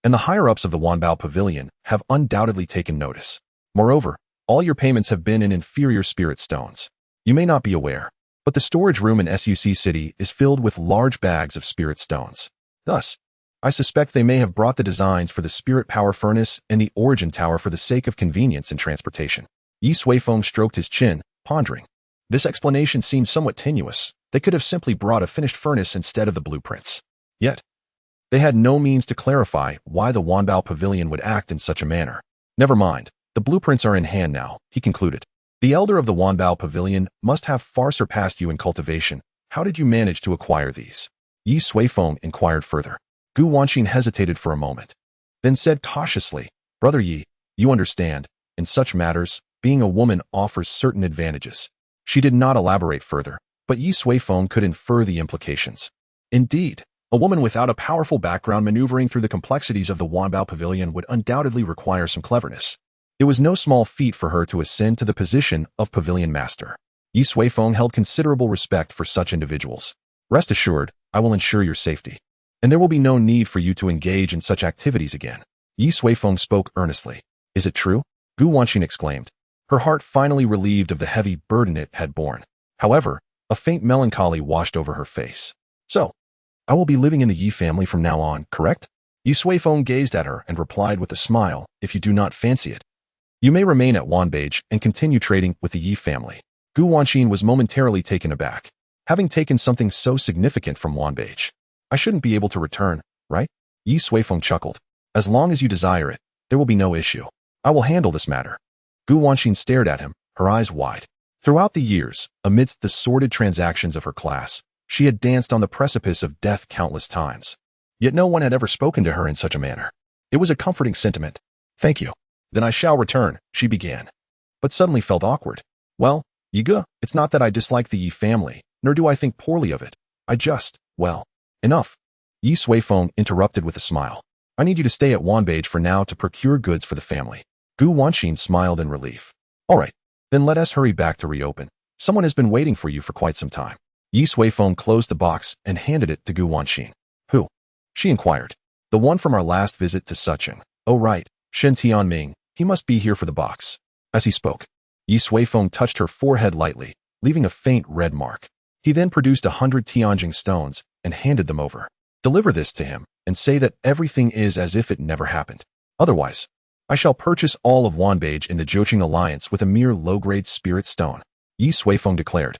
And the higher-ups of the Wanbao Pavilion have undoubtedly taken notice. Moreover, all your payments have been in inferior spirit stones. You may not be aware, but the storage room in SUC City is filled with large bags of spirit stones. Thus, I suspect they may have brought the designs for the spirit power furnace and the origin tower for the sake of convenience and transportation. Ye Suifeng stroked his chin, pondering. This explanation seemed somewhat tenuous. They could have simply brought a finished furnace instead of the blueprints. Yet, they had no means to clarify why the Wanbao Pavilion would act in such a manner. Never mind, the blueprints are in hand now, he concluded. The elder of the Wanbao Pavilion must have far surpassed you in cultivation. How did you manage to acquire these? Ye Suifeng inquired further. Gu Wanxin hesitated for a moment, then said cautiously, Brother Yi, you understand, in such matters, being a woman offers certain advantages. She did not elaborate further, but Ye Suifeng could infer the implications. Indeed, a woman without a powerful background maneuvering through the complexities of the Wanbao Pavilion would undoubtedly require some cleverness. It was no small feat for her to ascend to the position of Pavilion Master. Ye Suifeng held considerable respect for such individuals. Rest assured, I will ensure your safety. And there will be no need for you to engage in such activities again. Ye Suifeng spoke earnestly. Is it true? Gu Wanxin exclaimed, her heart finally relieved of the heavy burden it had borne. However, a faint melancholy washed over her face. So, I will be living in the Yi family from now on, correct? Ye Suifeng gazed at her and replied with a smile, if you do not fancy it. You may remain at Wanbage and continue trading with the Yi family. Gu Wanxin was momentarily taken aback. Having taken something so significant from Wanbage, I shouldn't be able to return, right? Ye Suifeng chuckled. As long as you desire it, there will be no issue. I will handle this matter. Gu Wanxin stared at him, her eyes wide. Throughout the years, amidst the sordid transactions of her class, she had danced on the precipice of death countless times. Yet no one had ever spoken to her in such a manner. It was a comforting sentiment. Thank you. Then I shall return, she began. But suddenly felt awkward. Well, Yiga, it's not that I dislike the Yi family, nor do I think poorly of it. I just, well, enough. Ye Suifeng interrupted with a smile. I need you to stay at Wanbage for now to procure goods for the family. Gu Wanxin smiled in relief. All right, then let us hurry back to reopen. Someone has been waiting for you for quite some time. Ye Suifeng closed the box and handed it to Gu Wanxin. Who? She inquired. The one from our last visit to Sucheng. Oh right, Shen Tianming, he must be here for the box. As he spoke, Ye Suifeng touched her forehead lightly, leaving a faint red mark. He then produced 100 Tianjing stones and handed them over. Deliver this to him and say that everything is as if it never happened. Otherwise, I shall purchase all of Wanbage in the Joqing Alliance with a mere low-grade spirit stone. Ye Suifeng declared.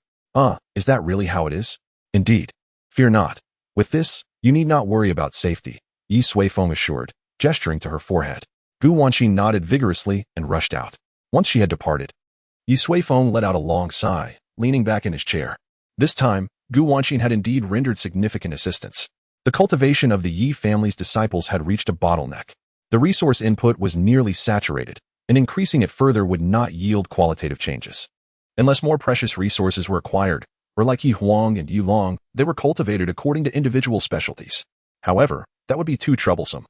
Is that really how it is? Indeed. Fear not. With this, you need not worry about safety, Ye Suifeng assured, gesturing to her forehead. Gu Wanxin nodded vigorously and rushed out. Once she had departed, Ye Suifeng let out a long sigh, leaning back in his chair. This time, Gu Wanxin had indeed rendered significant assistance. The cultivation of the Yi family's disciples had reached a bottleneck. The resource input was nearly saturated, and increasing it further would not yield qualitative changes. Unless more precious resources were acquired, or like Yi Huang and Yi Long, they were cultivated according to individual specialties. However, that would be too troublesome.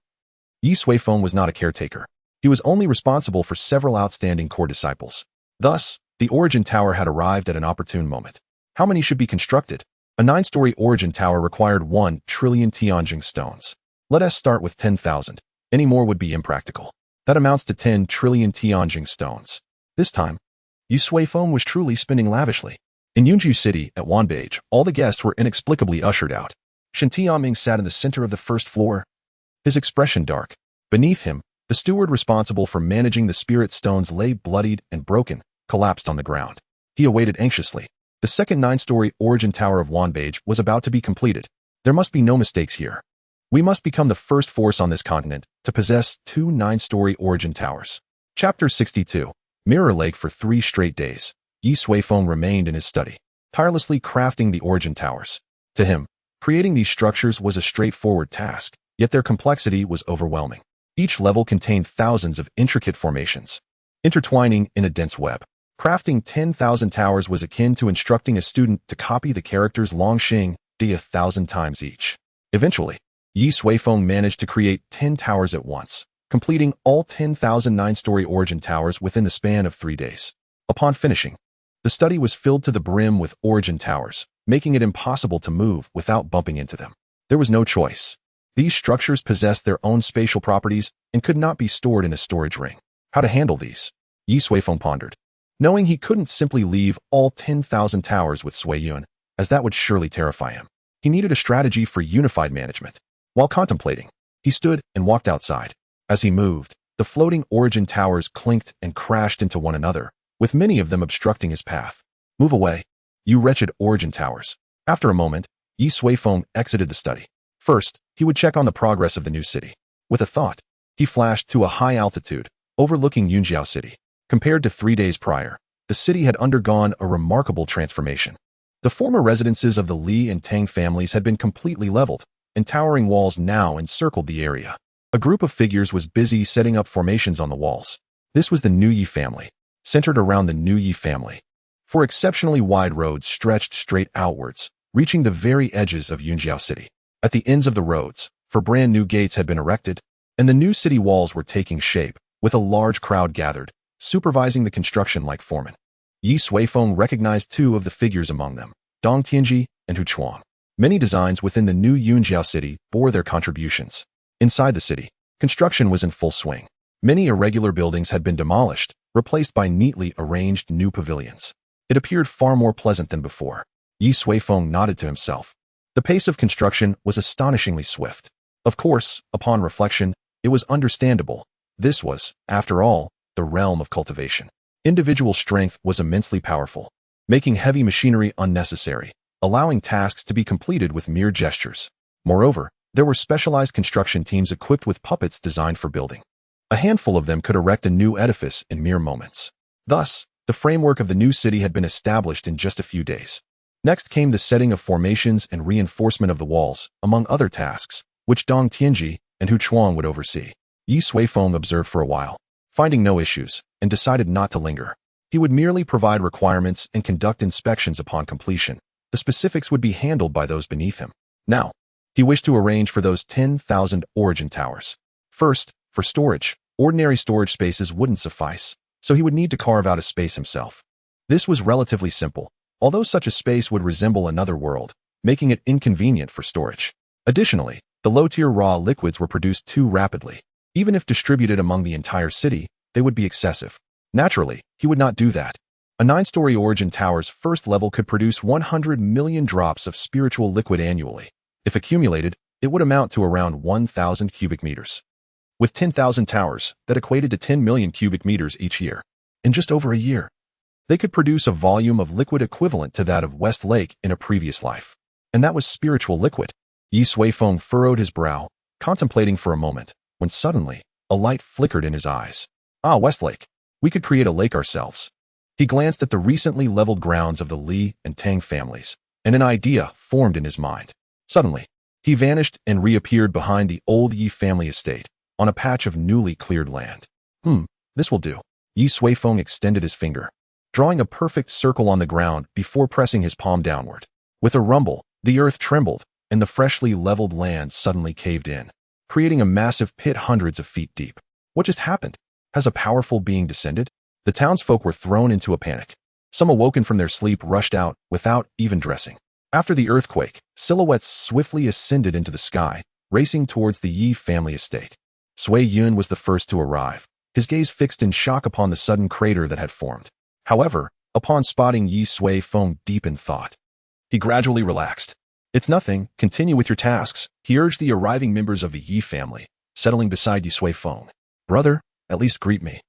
Ye Suifeng was not a caretaker. He was only responsible for several outstanding core disciples. Thus, the origin tower had arrived at an opportune moment. How many should be constructed? A 9-story origin tower required 1 trillion Tianjing stones. Let us start with 10,000. Any more would be impractical. That amounts to 10 trillion Tianjing stones. This time, Ye Suifeng was truly spending lavishly. In Yunju City, at Wanbage, all the guests were inexplicably ushered out. Shen Tianming sat in the center of the first floor, his expression dark. Beneath him, the steward responsible for managing the spirit stones lay bloodied and broken, collapsed on the ground. He awaited anxiously. The second 9-story origin tower of Wanbage was about to be completed. There must be no mistakes here. We must become the first force on this continent to possess 2 9-story origin towers. Chapter 62. Mirror Lake for 3 straight days. Ye Suifeng remained in his study, tirelessly crafting the origin towers. To him, creating these structures was a straightforward task, yet their complexity was overwhelming. Each level contained thousands of intricate formations, intertwining in a dense web. Crafting 10,000 towers was akin to instructing a student to copy the characters Longxing D 1,000 times each. Eventually, Ye Suifeng managed to create 10 towers at once, completing all 10,000 9-story origin towers within the span of 3 days. Upon finishing, the study was filled to the brim with origin towers, making it impossible to move without bumping into them. There was no choice. These structures possessed their own spatial properties and could not be stored in a storage ring. How to handle these? Ye Suifeng pondered, knowing he couldn't simply leave all 10,000 towers with Sui Yun, as that would surely terrify him. He needed a strategy for unified management. While contemplating, he stood and walked outside. As he moved, the floating origin towers clinked and crashed into one another, with many of them obstructing his path. Move away, you wretched origin towers. After a moment, Ye Suifeng exited the study. First, he would check on the progress of the new city. With a thought, he flashed to a high altitude, overlooking Yunjiao City. Compared to 3 days prior, the city had undergone a remarkable transformation. The former residences of the Li and Tang families had been completely leveled, and towering walls now encircled the area. A group of figures was busy setting up formations on the walls. This was the New Yi family, centered around the New Yi family. 4 exceptionally wide roads stretched straight outwards, reaching the very edges of Yunjiao City. At the ends of the roads, 4 brand new gates had been erected, and the new city walls were taking shape, with a large crowd gathered, supervising the construction like foremen. Ye Suifeng recognized 2 of the figures among them, Dong Tianji and Hu Chuang. Many designs within the new Yunjiao city bore their contributions. Inside the city, construction was in full swing. Many irregular buildings had been demolished, replaced by neatly arranged new pavilions. It appeared far more pleasant than before. Ye Suifeng nodded to himself. The pace of construction was astonishingly swift. Of course, upon reflection, it was understandable. This was, after all, the realm of cultivation. Individual strength was immensely powerful, making heavy machinery unnecessary, allowing tasks to be completed with mere gestures. Moreover, there were specialized construction teams equipped with puppets designed for building. A handful of them could erect a new edifice in mere moments. Thus, the framework of the new city had been established in just a few days. Next came the setting of formations and reinforcement of the walls, among other tasks, which Dong Tianji and Hu Chuang would oversee. Ye Suifeng observed for a while, finding no issues, and decided not to linger. He would merely provide requirements and conduct inspections upon completion. The specifics would be handled by those beneath him. Now, he wished to arrange for those 10,000 origin towers. First, for storage, ordinary storage spaces wouldn't suffice, so he would need to carve out a space himself. This was relatively simple, although such a space would resemble another world, making it inconvenient for storage. Additionally, the low-tier raw liquids were produced too rapidly. Even if distributed among the entire city, they would be excessive. Naturally, he would not do that. A 9-story origin tower's first level could produce 100 million drops of spiritual liquid annually. If accumulated, it would amount to around 1,000 cubic meters. With 10,000 towers, that equated to 10 million cubic meters each year. In just over a year, they could produce a volume of liquid equivalent to that of West Lake in a previous life. And that was spiritual liquid. Ye Suifeng furrowed his brow, contemplating for a moment, when suddenly, a light flickered in his eyes. Ah, Westlake. We could create a lake ourselves. He glanced at the recently leveled grounds of the Li and Tang families, and an idea formed in his mind. Suddenly, he vanished and reappeared behind the old Yi family estate, on a patch of newly cleared land. This will do. Ye Suifeng extended his finger, drawing a perfect circle on the ground before pressing his palm downward. With a rumble, the earth trembled, and the freshly leveled land suddenly caved in, creating a massive pit hundreds of feet deep. What just happened? Has a powerful being descended? The townsfolk were thrown into a panic. Some awoken from their sleep rushed out without even dressing. After the earthquake, silhouettes swiftly ascended into the sky, racing towards the Yi family estate. Sui Yun was the first to arrive, his gaze fixed in shock upon the sudden crater that had formed. However, upon spotting Ye Suifeng deep in thought, he gradually relaxed. It's nothing, continue with your tasks, he urged the arriving members of the Yi family, settling beside Ye Suifeng. Brother, at least greet me.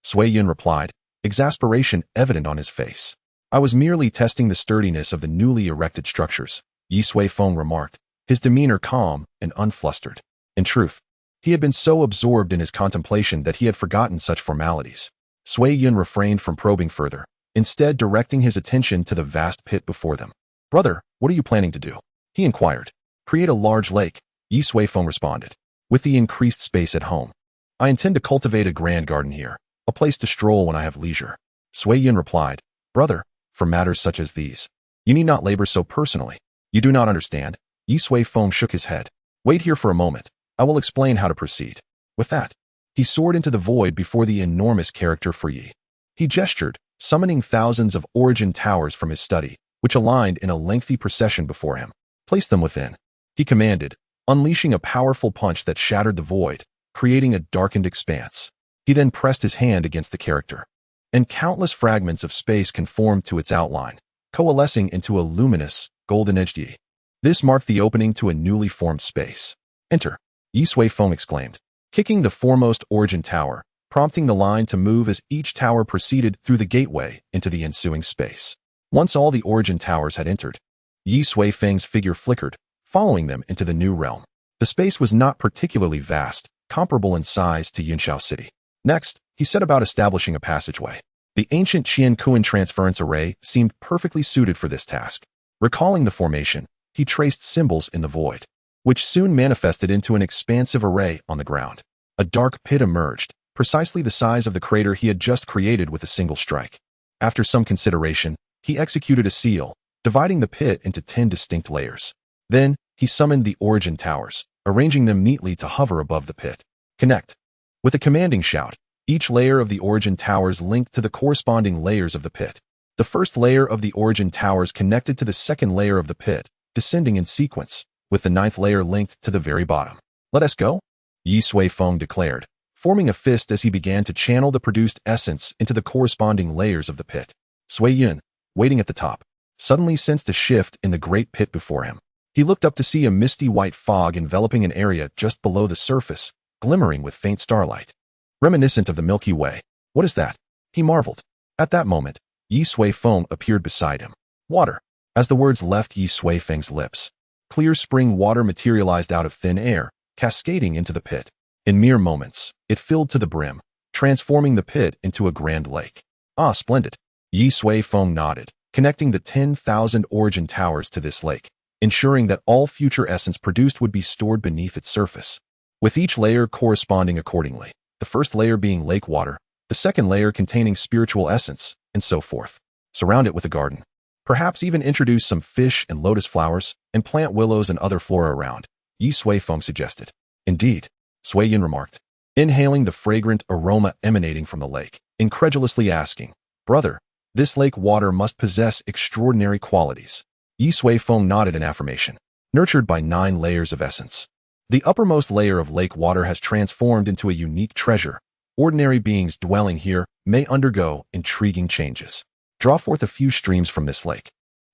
Sui Yun replied, exasperation evident on his face. I was merely testing the sturdiness of the newly erected structures, Ye Suifeng remarked, his demeanor calm and unflustered. In truth, he had been so absorbed in his contemplation that he had forgotten such formalities. Sui Yun refrained from probing further, instead directing his attention to the vast pit before them. Brother, what are you planning to do? He inquired. Create a large lake, Ye Suifeng responded. With the increased space at home, I intend to cultivate a grand garden here, a place to stroll when I have leisure. Sui Yun replied, Brother, for matters such as these, you need not labor so personally. You do not understand. Ye Suifeng shook his head. Wait here for a moment. I will explain how to proceed. With that, he soared into the void before the enormous character for Yi. He gestured, summoning thousands of origin towers from his study, which aligned in a lengthy procession before him. Place them within, he commanded, unleashing a powerful punch that shattered the void, creating a darkened expanse. He then pressed his hand against the character, and countless fragments of space conformed to its outline, coalescing into a luminous, golden-edged Yi. This marked the opening to a newly formed space. Enter, Ye Suifeng exclaimed, kicking the foremost origin tower, prompting the line to move as each tower proceeded through the gateway into the ensuing space. Once all the origin towers had entered, Ye Suifeng's figure flickered, following them into the new realm. The space was not particularly vast, comparable in size to Yunxiao City. Next, he set about establishing a passageway. The ancient Qian-Kuan transference array seemed perfectly suited for this task. Recalling the formation, he traced symbols in the void, which soon manifested into an expansive array on the ground. A dark pit emerged, precisely the size of the crater he had just created with a single strike. After some consideration, he executed a seal, dividing the pit into 10 distinct layers. Then, he summoned the origin towers, arranging them neatly to hover above the pit. Connect. With a commanding shout, each layer of the origin towers linked to the corresponding layers of the pit. The first layer of the origin towers connected to the second layer of the pit, descending in sequence, with the 9th layer linked to the very bottom. Let us go, Ye Suifeng declared, forming a fist as he began to channel the produced essence into the corresponding layers of the pit. Sui Yun, waiting at the top, suddenly sensed a shift in the great pit before him. He looked up to see a misty white fog enveloping an area just below the surface, glimmering with faint starlight. Reminiscent of the Milky Way. What is that? He marveled. At that moment, Ye Suifeng appeared beside him. Water. As the words left Ye Suifeng's lips, clear spring water materialized out of thin air, cascading into the pit. In mere moments, it filled to the brim, transforming the pit into a grand lake. Ah, splendid. Ye Suifeng nodded, connecting the 10,000 origin towers to this lake, ensuring that all future essence produced would be stored beneath its surface, with each layer corresponding accordingly, the first layer being lake water, the second layer containing spiritual essence, and so forth. Surround it with a garden. Perhaps even introduce some fish and lotus flowers, and plant willows and other flora around, Ye Suifeng suggested. Indeed, Sui Yun remarked, inhaling the fragrant aroma emanating from the lake, incredulously asking, Brother, this lake water must possess extraordinary qualities. Ye Suifeng nodded in affirmation. Nurtured by 9 layers of essence, the uppermost layer of lake water has transformed into a unique treasure. Ordinary beings dwelling here may undergo intriguing changes. Draw forth a few streams from this lake.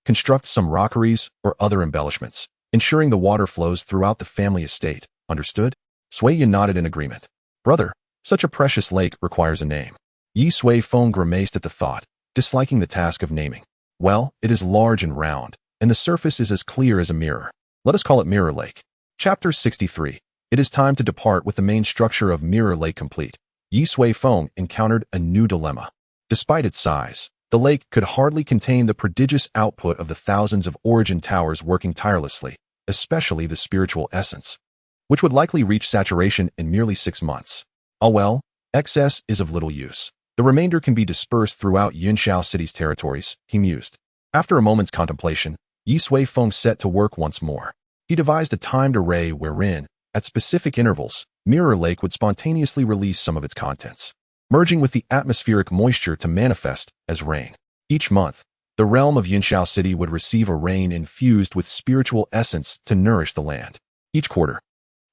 Construct some rockeries or other embellishments, ensuring the water flows throughout the family estate. Understood? Sui Yun nodded in agreement. Brother, such a precious lake requires a name. Ye Suifeng grimaced at the thought, disliking the task of naming. Well, it is large and round, and the surface is as clear as a mirror. Let us call it Mirror Lake. Chapter 63. It is time to depart with the main structure of Mirror Lake complete. Ye Suifeng encountered a new dilemma. Despite its size, the lake could hardly contain the prodigious output of the thousands of origin towers working tirelessly, especially the spiritual essence, which would likely reach saturation in merely 6 months. Ah well, excess is of little use. The remainder can be dispersed throughout Yunxiao City's territories, he mused. After a moment's contemplation, Ye Suifeng set to work once more. He devised a timed array wherein, at specific intervals, Mirror Lake would spontaneously release some of its contents, merging with the atmospheric moisture to manifest as rain. Each month, the realm of Yunxiao City would receive a rain infused with spiritual essence to nourish the land. Each quarter,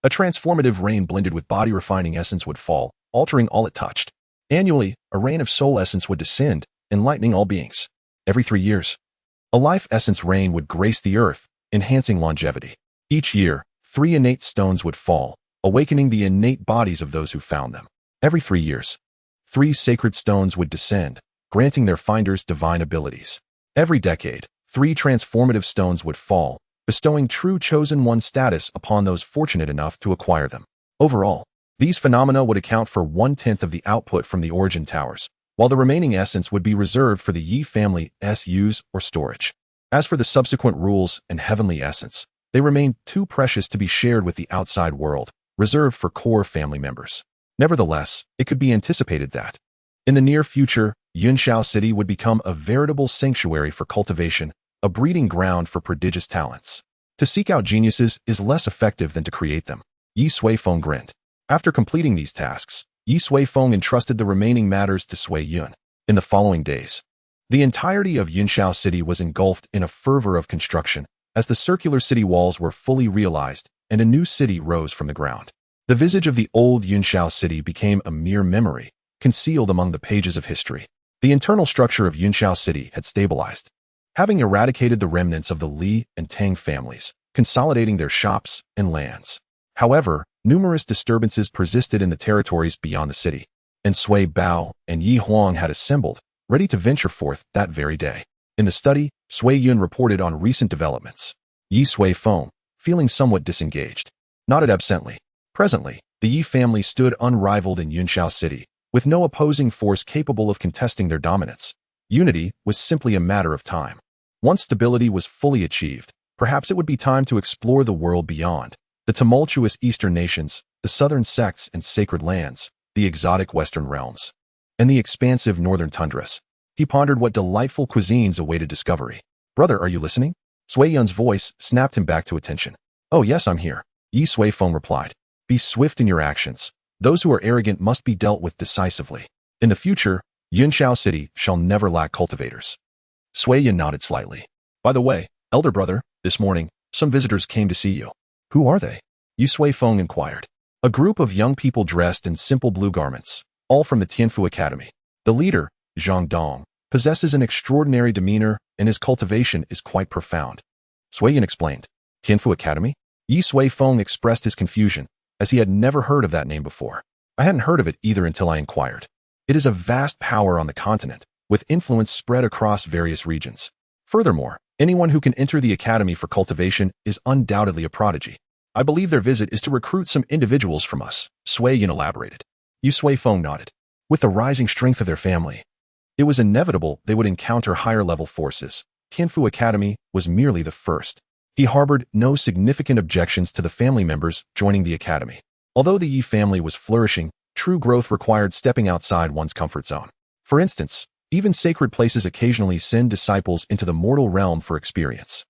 a transformative rain blended with body-refining essence would fall, altering all it touched. Annually, a rain of soul essence would descend, enlightening all beings. Every 3 years, a life essence rain would grace the earth, enhancing longevity. Each year, 3 innate stones would fall, awakening the innate bodies of those who found them. Every 3 years, 3 sacred stones would descend, granting their finders divine abilities. Every decade, 3 transformative stones would fall, bestowing true chosen one status upon those fortunate enough to acquire them. Overall, these phenomena would account for 1/10 of the output from the origin towers, while the remaining essence would be reserved for the Ye family's use or storage. As for the subsequent rules and heavenly essence, they remained too precious to be shared with the outside world, reserved for core family members. Nevertheless, it could be anticipated that, in the near future, Yunshao City would become a veritable sanctuary for cultivation, a breeding ground for prodigious talents. To seek out geniuses is less effective than to create them. Ye Suifeng grinned. After completing these tasks, Ye Suifeng entrusted the remaining matters to Sui Yun. In the following days, the entirety of Yunshao City was engulfed in a fervor of construction, as the circular city walls were fully realized and a new city rose from the ground. The visage of the old Yunshao City became a mere memory, concealed among the pages of history. The internal structure of Yunshao City had stabilized, having eradicated the remnants of the Li and Tang families, consolidating their shops and lands. However, numerous disturbances persisted in the territories beyond the city, and Sui Bao and Yi Huang had assembled, ready to venture forth that very day. In the study, Sui Yun reported on recent developments. Ye Suifeng, feeling somewhat disengaged, nodded absently. Presently, the Yi family stood unrivaled in Yunshao City, with no opposing force capable of contesting their dominance. Unity was simply a matter of time. Once stability was fully achieved, perhaps it would be time to explore the world beyond, the tumultuous eastern nations, the southern sects and sacred lands, the exotic western realms, and the expansive northern tundras. He pondered what delightful cuisines awaited discovery. "Brother, are you listening?" Sui Yun's voice snapped him back to attention. "Oh yes, I'm here," Ye Suifeng replied. "Be swift in your actions. Those who are arrogant must be dealt with decisively. In the future, Yunshao City shall never lack cultivators." Sui Yun nodded slightly. "By the way, elder brother, this morning, some visitors came to see you." "Who are they?" Ye Suifeng inquired. "A group of young people dressed in simple blue garments, all from the Tianfu Academy. The leader, Zhang Dong, possesses an extraordinary demeanor and his cultivation is quite profound." Sui Yun explained. "Tianfu Academy?" Ye Suifeng expressed his confusion, as he had never heard of that name before. "I hadn't heard of it either until I inquired. It is a vast power on the continent, with influence spread across various regions. Furthermore, anyone who can enter the Academy for cultivation is undoubtedly a prodigy. I believe their visit is to recruit some individuals from us," Sui Yun elaborated. Ye Suifeng nodded. With the rising strength of their family, it was inevitable they would encounter higher-level forces. Tianfu Academy was merely the first. He harbored no significant objections to the family members joining the academy. Although the Yi family was flourishing, true growth required stepping outside one's comfort zone. For instance, even sacred places occasionally send disciples into the mortal realm for experience.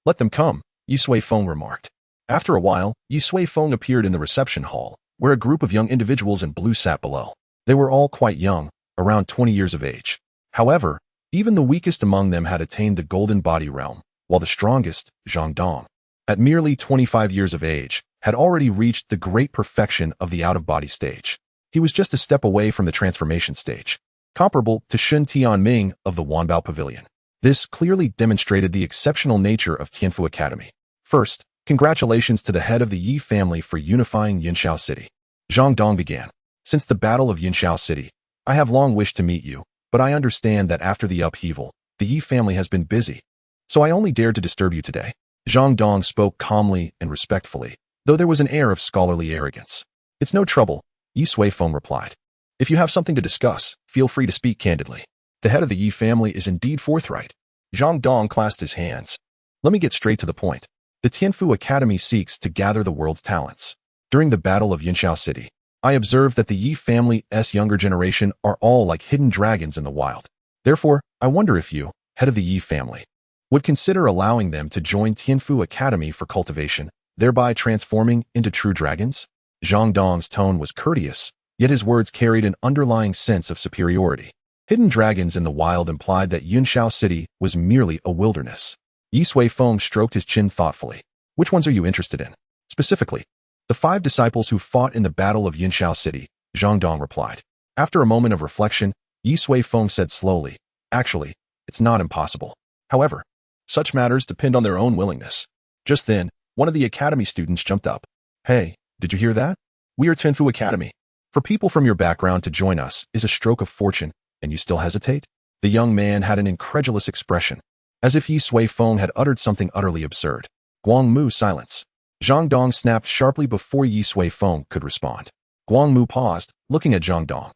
"Let them come," Ye Suifeng remarked. After a while, Ye Suifeng appeared in the reception hall, where a group of young individuals in blue sat below. They were all quite young, around 20 years of age. However, even the weakest among them had attained the golden body realm, while the strongest, Zhang Dong, at merely 25 years of age, had already reached the great perfection of the out-of-body stage. He was just a step away from the transformation stage, comparable to Shun Tianming of the Wanbao Pavilion. This clearly demonstrated the exceptional nature of Tianfu Academy. "First, congratulations to the head of the Yi family for unifying Yunshao City." Zhang Dong began. "Since the Battle of Yunshao City, I have long wished to meet you, but I understand that after the upheaval, the Yi family has been busy. So I only dared to disturb you today." Zhang Dong spoke calmly and respectfully, though there was an air of scholarly arrogance. "It's no trouble," Ye Suifeng replied. "If you have something to discuss, feel free to speak candidly. The head of the Yi family is indeed forthright." Zhang Dong clasped his hands. "Let me get straight to the point. The Tianfu Academy seeks to gather the world's talents. During the Battle of Yunshao City, I observed that the Yi family's younger generation are all like hidden dragons in the wild. Therefore, I wonder if you, head of the Yi family, would consider allowing them to join Tianfu Academy for cultivation, thereby transforming into true dragons?" Zhang Dong's tone was courteous, yet his words carried an underlying sense of superiority. Hidden dragons in the wild implied that Yunshao City was merely a wilderness. Ye Suifeng stroked his chin thoughtfully. "Which ones are you interested in? Specifically?" "The 5 disciples who fought in the Battle of Yunshao City," Zhang Dong replied. After a moment of reflection, Ye Suifeng said slowly, "Actually, it's not impossible. However, such matters depend on their own willingness." Just then, one of the academy students jumped up. "Hey, did you hear that? We are Tianfu Academy. For people from your background to join us is a stroke of fortune, and you still hesitate?" The young man had an incredulous expression, as if Ye Suifeng had uttered something utterly absurd. Guang Mu silence. Zhang Dong snapped sharply before Ye Suifeng could respond. Guang Mu paused, looking at Zhang Dong.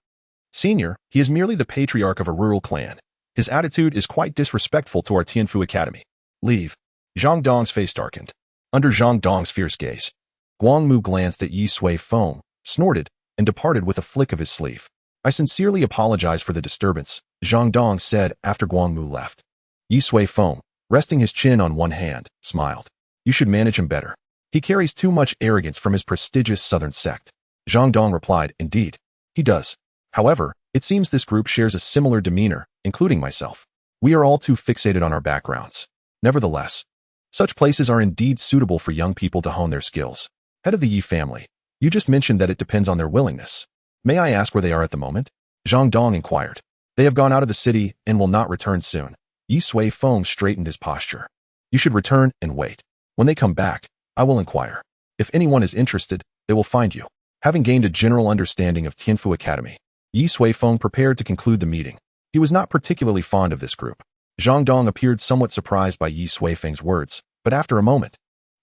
Senior, he is merely the patriarch of a rural clan. His attitude is quite disrespectful to our Tianfu Academy. Leave. Zhang Dong's face darkened. Under Zhang Dong's fierce gaze, Guangmu glanced at Ye Suifeng, snorted, and departed with a flick of his sleeve. I sincerely apologize for the disturbance, Zhang Dong said after Guangmu left. Ye Suifeng, resting his chin on one hand, smiled. You should manage him better. He carries too much arrogance from his prestigious southern sect. Zhang Dong replied, indeed, he does. However, it seems this group shares a similar demeanor, including myself. We are all too fixated on our backgrounds. Nevertheless, such places are indeed suitable for young people to hone their skills. Head of the Ye family, you just mentioned that it depends on their willingness. May I ask where they are at the moment? Zhang Dong inquired. They have gone out of the city and will not return soon. Ye Suifeng straightened his posture. You should return and wait. When they come back, I will inquire. If anyone is interested, they will find you. Having gained a general understanding of Tianfu Academy, Ye Suifeng prepared to conclude the meeting. He was not particularly fond of this group. Zhang Dong appeared somewhat surprised by Ye Suifeng's words, but after a moment,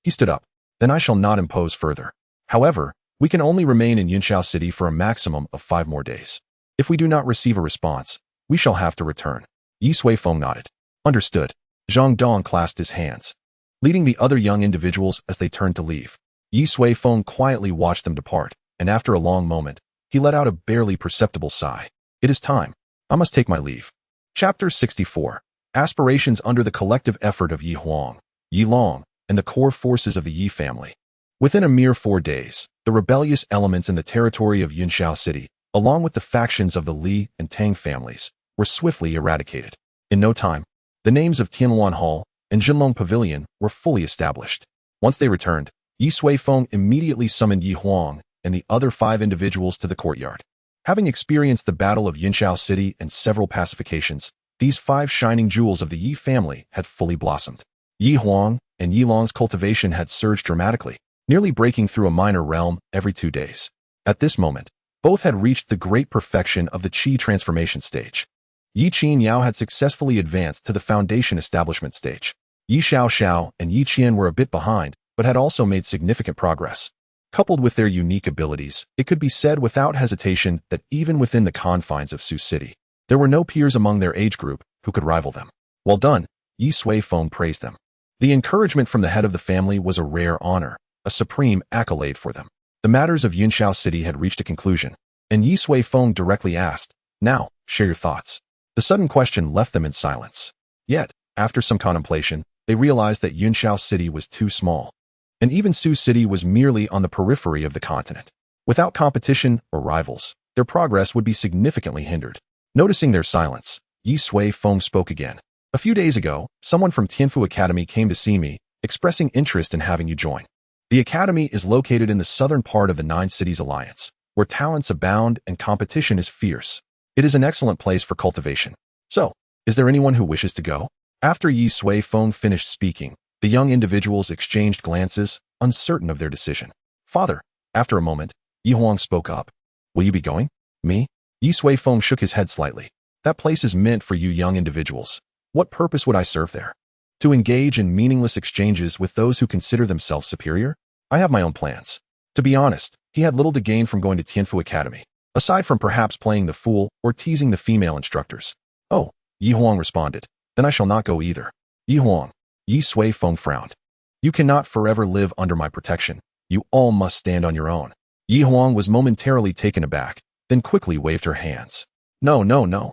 he stood up. Then I shall not impose further. However, we can only remain in Yunxiao City for a maximum of 5 more days. If we do not receive a response, we shall have to return. Ye Suifeng nodded. Understood. Zhang Dong clasped his hands, leading the other young individuals as they turned to leave. Ye Suifeng quietly watched them depart, and after a long moment, he let out a barely perceptible sigh. It is time. I must take my leave. Chapter 64. Aspirations under the collective effort of Yi Huang, Yi Long, and the core forces of the Yi family. Within a mere 4 days, the rebellious elements in the territory of Yunxiao City, along with the factions of the Li and Tang families, were swiftly eradicated. In no time, the names of Tianluan Hall and Jinlong Pavilion were fully established. Once they returned, Ye Suifeng immediately summoned Yi Huang and the other 5 individuals to the courtyard. Having experienced the Battle of Yunxiao City and several pacifications, these 5 shining jewels of the Yi family had fully blossomed. Yi Huang and Yi Long's cultivation had surged dramatically, nearly breaking through a minor realm every 2 days. At this moment, both had reached the great perfection of the Qi transformation stage. Yi Qin Yao had successfully advanced to the foundation establishment stage. Yi Xiao Xiao and Yi Qian were a bit behind, but had also made significant progress. Coupled with their unique abilities, it could be said without hesitation that even within the confines of Su City, there were no peers among their age group who could rival them. Well done, Ye Suifeng praised them. The encouragement from the head of the family was a rare honor, a supreme accolade for them. The matters of Yunxiao City had reached a conclusion, and Ye Suifeng directly asked, now, share your thoughts. The sudden question left them in silence. Yet, after some contemplation, they realized that Yunxiao City was too small, and even Su City was merely on the periphery of the continent. Without competition or rivals, their progress would be significantly hindered. Noticing their silence, Ye Suifeng spoke again. A few days ago, someone from Tianfu Academy came to see me, expressing interest in having you join. The academy is located in the southern part of the 9 Cities Alliance, where talents abound and competition is fierce. It is an excellent place for cultivation. So, is there anyone who wishes to go? After Ye Suifeng finished speaking, the young individuals exchanged glances, uncertain of their decision. Father, after a moment, Yi Huang spoke up. Will you be going? Me? Ye Suifeng shook his head slightly. That place is meant for you young individuals. What purpose would I serve there? To engage in meaningless exchanges with those who consider themselves superior? I have my own plans. To be honest, he had little to gain from going to Tianfu Academy, aside from perhaps playing the fool or teasing the female instructors. Oh, Yi Huang responded. Then I shall not go either. Yi Huang. Ye Suifeng frowned. You cannot forever live under my protection. You all must stand on your own. Yi Huang was momentarily taken aback, then quickly waved her hands. No, no, no.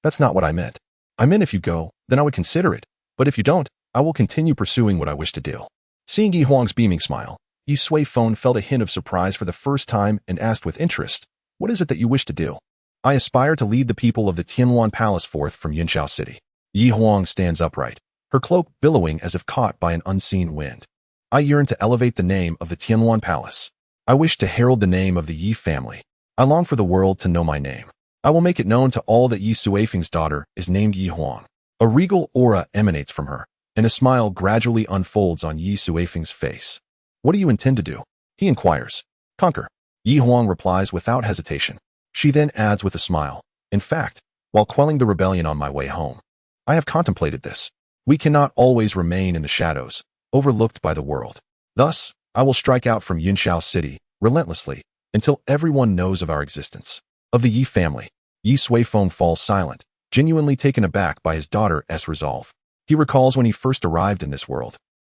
That's not what I meant. I meant if you go, then I would consider it, but if you don't, I will continue pursuing what I wish to do. Seeing Yi Huang's beaming smile, Ye Suifeng felt a hint of surprise for the first time and asked with interest, what is it that you wish to do? I aspire to lead the people of the Tianluan Palace forth from Yunxiao City. Yi Huang stands upright, her cloak billowing as if caught by an unseen wind. I yearn to elevate the name of the Tianluan Palace. I wish to herald the name of the Yi family. I long for the world to know my name. I will make it known to all that Ye Suifeng's daughter is named Yi Huang. A regal aura emanates from her, and a smile gradually unfolds on Ye Suifeng's face. What do you intend to do? He inquires. Conquer. Yi Huang replies without hesitation. She then adds with a smile. In fact, while quelling the rebellion on my way home, I have contemplated this. We cannot always remain in the shadows, overlooked by the world. Thus, I will strike out from Yunxiao City, relentlessly, until everyone knows of our existence. Of the Yi family, Ye Suifeng falls silent, genuinely taken aback by his daughter's resolve. He recalls when he first arrived in this world.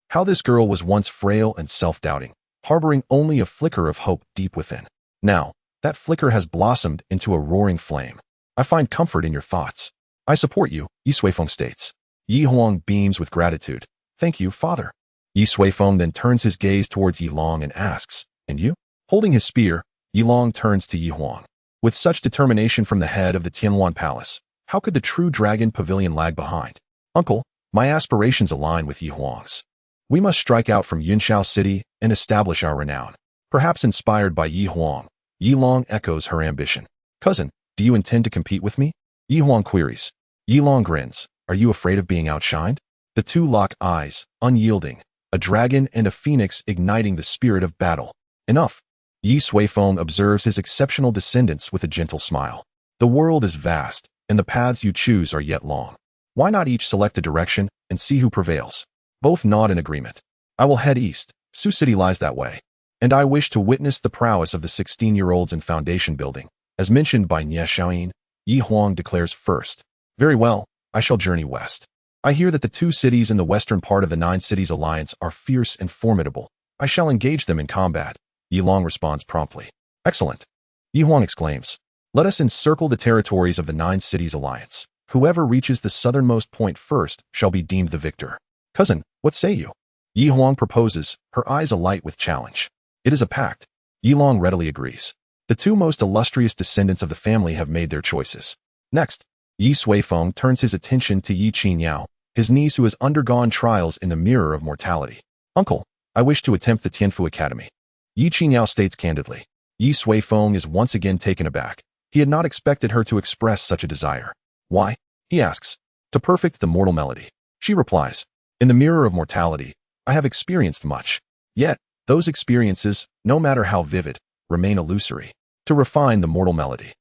How this girl was once frail and self-doubting, harboring only a flicker of hope deep within. Now, that flicker has blossomed into a roaring flame. I find comfort in your thoughts. I support you, Ye Suifeng states. Yi Huang beams with gratitude. Thank you, father. Ye Suifeng then turns his gaze towards Yi Long and asks, and you? Holding his spear, Yi Long turns to Yi Huang. With such determination from the head of the Tianluan Palace, how could the true dragon Pavilion lag behind? Uncle, my aspirations align with Yi Huang's. We must strike out from Yunxiao City and establish our renown. Perhaps inspired by Yi Huang, Yi Long echoes her ambition. Cousin, do you intend to compete with me? Yi Huang queries. Yi Long grins. Are you afraid of being outshined? The two lock eyes, unyielding, a dragon and a phoenix igniting the spirit of battle. Enough. Ye Suifeng observes his exceptional descendants with a gentle smile. The world is vast, and the paths you choose are yet long. Why not each select a direction and see who prevails? Both nod in agreement. I will head east. Sioux City lies that way. And I wish to witness the prowess of the 16-year-olds in foundation building. As mentioned by Nie Xiaoyin, Yi Huang declares first. Very well, I shall journey west. I hear that the two cities in the western part of the Nine Cities Alliance are fierce and formidable. I shall engage them in combat. Yi Long responds promptly. Excellent. Yi Huang exclaims. Let us encircle the territories of the Nine Cities Alliance. Whoever reaches the southernmost point first shall be deemed the victor. Cousin, what say you? Yi Huang proposes, her eyes alight with challenge. It is a pact. Yi Long readily agrees. The two most illustrious descendants of the family have made their choices. Next, Ye Suifeng turns his attention to Yi Qinyao, his niece who has undergone trials in the mirror of mortality. Uncle, I wish to attempt the Tianfu Academy. Yi Qinyao states candidly. Ye Suifeng is once again taken aback. He had not expected her to express such a desire. Why? He asks. To perfect the mortal melody. She replies. In the mirror of mortality, I have experienced much. Yet, those experiences, no matter how vivid, remain illusory. To refine the mortal melody,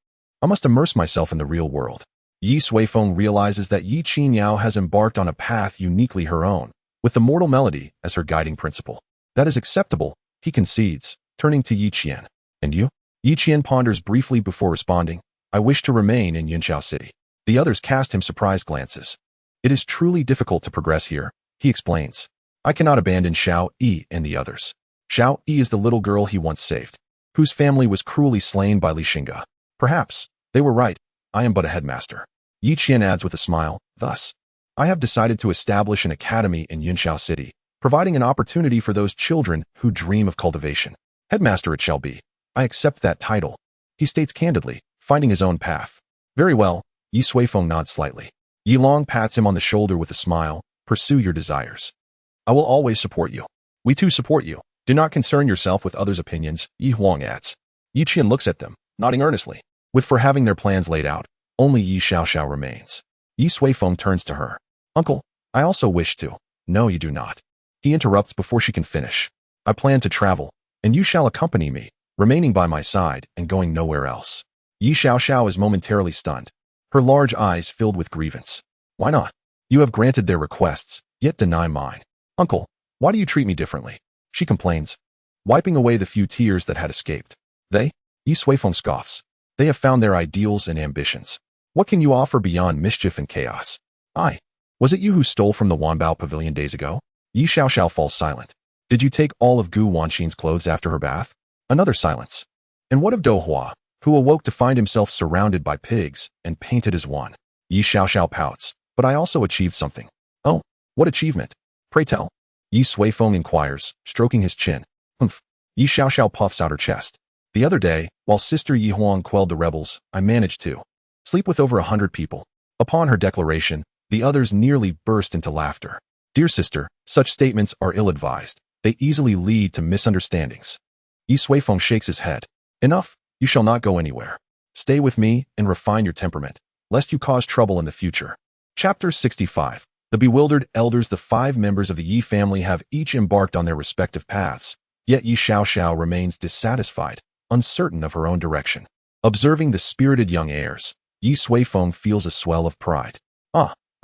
I must immerse myself in the real world. Ye Suifeng realizes that Yi Qinyao has embarked on a path uniquely her own, with the mortal melody as her guiding principle. That is acceptable, he concedes, turning to Yi Qian. And you? Yi Qian ponders briefly before responding. I wish to remain in Yunxiao City. The others cast him surprised glances. It is truly difficult to progress here, he explains. I cannot abandon Xiao Yi and the others. Xiao Yi is the little girl he once saved, whose family was cruelly slain by Li Xinga. Perhaps, they were right, I am but a headmaster. Yi Qian adds with a smile, thus, I have decided to establish an academy in Yunxiao City, providing an opportunity for those children who dream of cultivation. Headmaster it shall be. I accept that title. He states candidly, finding his own path. Very well, Ye Suifeng nods slightly. Yi Long pats him on the shoulder with a smile, pursue your desires. I will always support you. We too support you. Do not concern yourself with others' opinions, Yi Huang adds. Yi Qian looks at them, nodding earnestly. With for having their plans laid out, only Yi Xiaoxiao remains. Ye Suifeng turns to her. Uncle, I also wish to. No, you do not. He interrupts before she can finish. I plan to travel, and you shall accompany me, remaining by my side and going nowhere else. Yi Xiaoxiao is momentarily stunned, her large eyes filled with grievance. Why not? You have granted their requests, yet deny mine. Uncle, why do you treat me differently? She complains, wiping away the few tears that had escaped. They? Ye Suifeng scoffs. They have found their ideals and ambitions. What can you offer beyond mischief and chaos? Was it you who stole from the Wanbao Pavilion days ago? Yi Xiaoxiao falls silent. Did you take all of Gu Wanqin's clothes after her bath? Another silence. And what of Dou Hua, who awoke to find himself surrounded by pigs and painted as one? Yi Xiaoxiao pouts. But I also achieved something. Oh, what achievement? Pray tell. Ye Suifeng inquires, stroking his chin. Humph. Yi Xiaoxiao puffs out her chest. The other day, while Sister Yi Huang quelled the rebels, I managed to sleep with over 100 people. Upon her declaration, the others nearly burst into laughter. Dear sister, such statements are ill-advised. They easily lead to misunderstandings. Ye Suifeng shakes his head. Enough, you shall not go anywhere. Stay with me and refine your temperament, lest you cause trouble in the future. Chapter 65. The bewildered elders. The 5 members of the Yi family have each embarked on their respective paths, yet Yi Xiaoxiao remains dissatisfied, uncertain of her own direction. Observing the spirited young heirs, Ye Suifeng feels a swell of pride.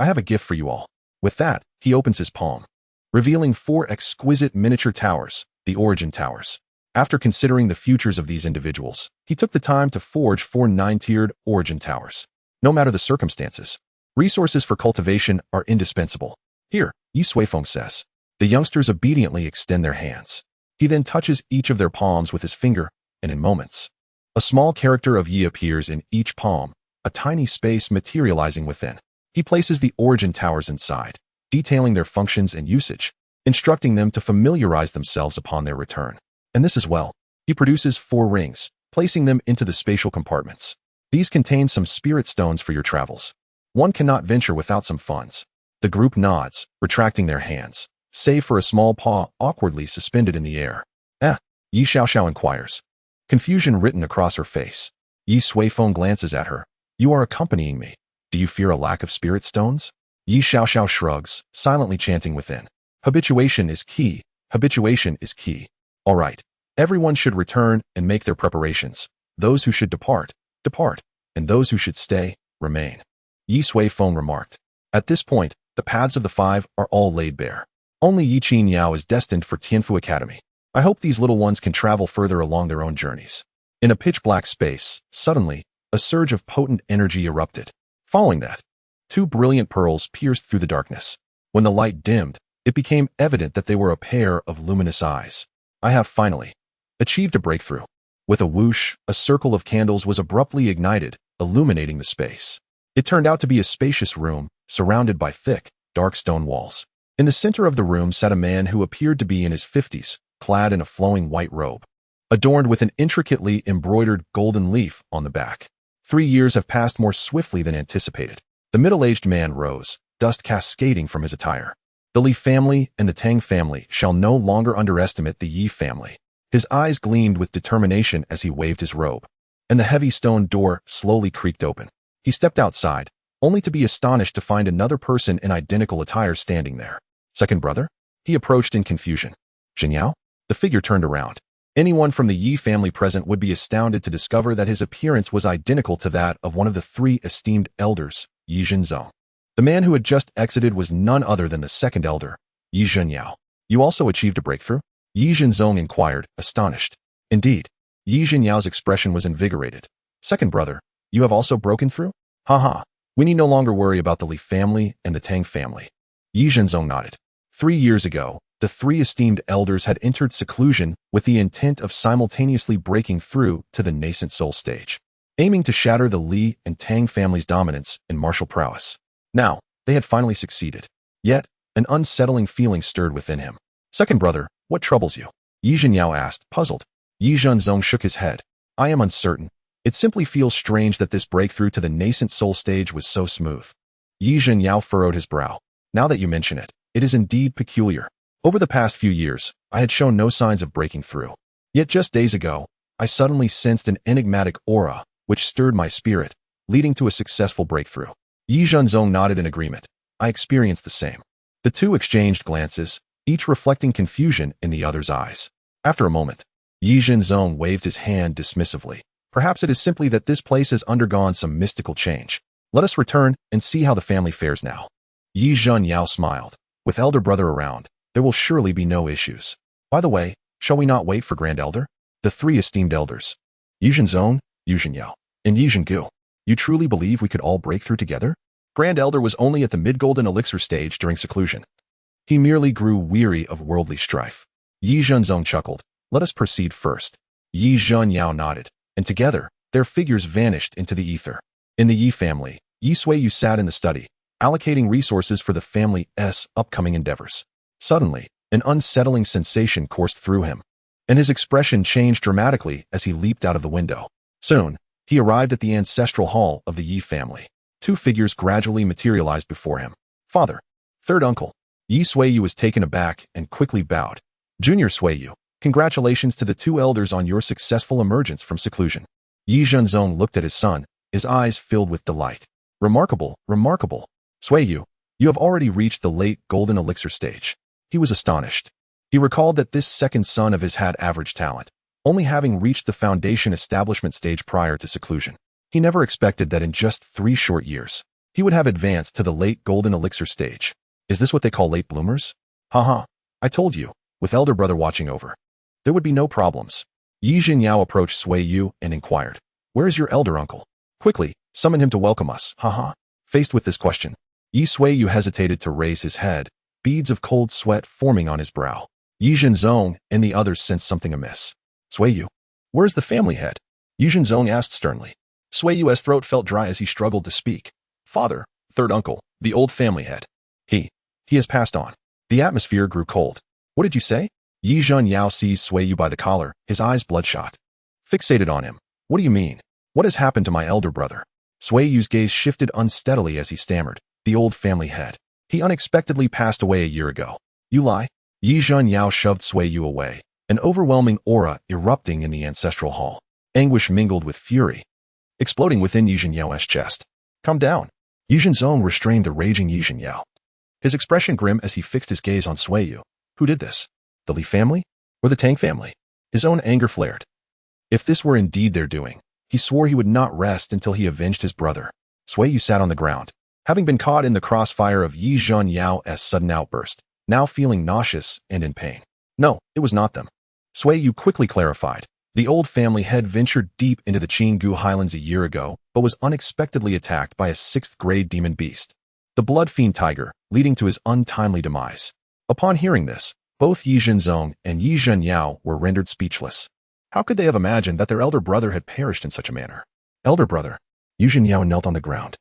I have a gift for you all. With that, he opens his palm, revealing 4 exquisite miniature towers, the origin towers. After considering the futures of these individuals, he took the time to forge 4 9-tiered origin towers. No matter the circumstances, resources for cultivation are indispensable. Here, Ye Suifeng says. The youngsters obediently extend their hands. He then touches each of their palms with his finger, and in moments, a small character of Yi appears in each palm, a tiny space materializing within. He places the origin towers inside, detailing their functions and usage, instructing them to familiarize themselves upon their return. And this as well. He produces 4 rings, placing them into the spatial compartments. These contain some spirit stones for your travels. One cannot venture without some funds. The group nods, retracting their hands, save for a small paw awkwardly suspended in the air. Yi Xiaoxiao inquires. Confusion written across her face. Ye Suifeng glances at her. You are accompanying me. Do you fear a lack of spirit stones? Ye Xiaoxiao shrugs, silently chanting within. Habituation is key. Habituation is key. All right. Everyone should return and make their preparations. Those who should depart, depart, and those who should stay, remain. Ye Suifeng remarked. At this point, the paths of the 5 are all laid bare. Only Yi Qingyao is destined for Tianfu Academy. I hope these little ones can travel further along their own journeys. In a pitch-black space, suddenly, a surge of potent energy erupted. Following that, 2 brilliant pearls pierced through the darkness. When the light dimmed, it became evident that they were a pair of luminous eyes. I have finally achieved a breakthrough. With a whoosh, a circle of candles was abruptly ignited, illuminating the space. It turned out to be a spacious room, surrounded by thick, dark stone walls. In the center of the room sat a man who appeared to be in his 50s, clad in a flowing white robe, adorned with an intricately embroidered golden leaf on the back. 3 years have passed more swiftly than anticipated. The middle-aged man rose, dust cascading from his attire. The Li family and the Tang family shall no longer underestimate the Yi family. His eyes gleamed with determination as he waved his robe, and the heavy stone door slowly creaked open. He stepped outside, only to be astonished to find another person in identical attire standing there. Second brother? He approached in confusion. Zhenyao? The figure turned around. Anyone from the Yi family present would be astounded to discover that his appearance was identical to that of one of the 3 esteemed elders, Yi Zhenzong. The man who had just exited was none other than the second elder, Yi Zhenyao. You also achieved a breakthrough? Yi Zhenzong inquired, astonished. Indeed. Yi Zhenyao's expression was invigorated. Second brother, you have also broken through? Haha. We need no longer worry about the Li family and the Tang family. Yi Zhenzong nodded. 3 years ago, the 3 esteemed elders had entered seclusion with the intent of simultaneously breaking through to the nascent soul stage, aiming to shatter the Li and Tang families' dominance in martial prowess. Now, they had finally succeeded. Yet, an unsettling feeling stirred within him. Second brother, what troubles you? Yi Zhenyao asked, puzzled. Yi Zhenzong shook his head. I am uncertain. It simply feels strange that this breakthrough to the nascent soul stage was so smooth. Yi Zhenyao furrowed his brow. Now that you mention it, it is indeed peculiar. Over the past few years, I had shown no signs of breaking through. Yet just days ago, I suddenly sensed an enigmatic aura, which stirred my spirit, leading to a successful breakthrough. Yi Zhenzong nodded in agreement. I experienced the same. The 2 exchanged glances, each reflecting confusion in the other's eyes. After a moment, Yi Zhenzong waved his hand dismissively. Perhaps it is simply that this place has undergone some mystical change. Let us return and see how the family fares now. Yi Zhenyao smiled. With elder brother around, there will surely be no issues. By the way, shall we not wait for Grand Elder? The 3 esteemed elders, Yi Zhenzong, Yi Zhenyao, and Yi Zhengu. You truly believe we could all break through together? Grand Elder was only at the mid-golden elixir stage during seclusion. He merely grew weary of worldly strife. Yi Zhenzong chuckled. Let us proceed first. Yi Zhenyao nodded, and together, their figures vanished into the ether. In the Yi family, Ye Suifeng sat in the study, allocating resources for the family's upcoming endeavors. Suddenly, an unsettling sensation coursed through him, and his expression changed dramatically as he leaped out of the window. Soon, he arrived at the ancestral hall of the Yi family. 2 figures gradually materialized before him. Father, third uncle. Ye Suifeng was taken aback and quickly bowed. Junior Suifeng, congratulations to the 2 elders on your successful emergence from seclusion. Yi Zhenzong looked at his son, his eyes filled with delight. Remarkable, remarkable. Suifeng, you have already reached the late golden elixir stage. He was astonished. He recalled that this second son of his had average talent, only having reached the foundation establishment stage prior to seclusion. He never expected that in just 3 short years, he would have advanced to the late golden elixir stage. Is this what they call late bloomers? Haha, I told you, with elder brother watching over. there would be no problems. Yi Jianyao approached Sui Yu and inquired, "Where is your elder uncle? Quickly, summon him to welcome us." Haha. Faced with this question, Yi Sui Yu hesitated to raise his head, beads of cold sweat forming on his brow. Yi Zhenzong and the others sensed something amiss. "Sui Yu, where's the family head?" Yi Zhenzong asked sternly. Sui Yu's throat felt dry as he struggled to speak. "Father, third uncle, the old family head. He has passed on." The atmosphere grew cold. "What did you say?" Yi Zhanyao seized Sui Yu by the collar, his eyes bloodshot. Fixated on him. "What do you mean? What has happened to my elder brother?" Sui Yu's gaze shifted unsteadily as he stammered. "The old family head. He unexpectedly passed away a year ago." "You lie." Yi Zhanyao shoved Sui Yu away, an overwhelming aura erupting in the ancestral hall. Anguish mingled with fury, exploding within Yi Zhanyao's chest. "Calm down." Yi Zhenzong restrained the raging Yi Zhanyao, his expression grim as he fixed his gaze on Sui Yu. Who did this? The Li family? Or the Tang family? His own anger flared. If this were indeed their doing, he swore he would not rest until he avenged his brother. Sui Yu sat on the ground, having been caught in the crossfire of Yi Zhanyao's sudden outburst, now feeling nauseous and in pain. No, it was not them. Sui Yu quickly clarified. The old family had ventured deep into the Qinggu Highlands a year ago, but was unexpectedly attacked by a 6th-grade demon beast, the Blood Fiend Tiger, leading to his untimely demise. Upon hearing this, both Yi Zhenzong and Yi Zhanyao were rendered speechless. How could they have imagined that their elder brother had perished in such a manner? Elder brother. Yi Zhanyao knelt on the ground,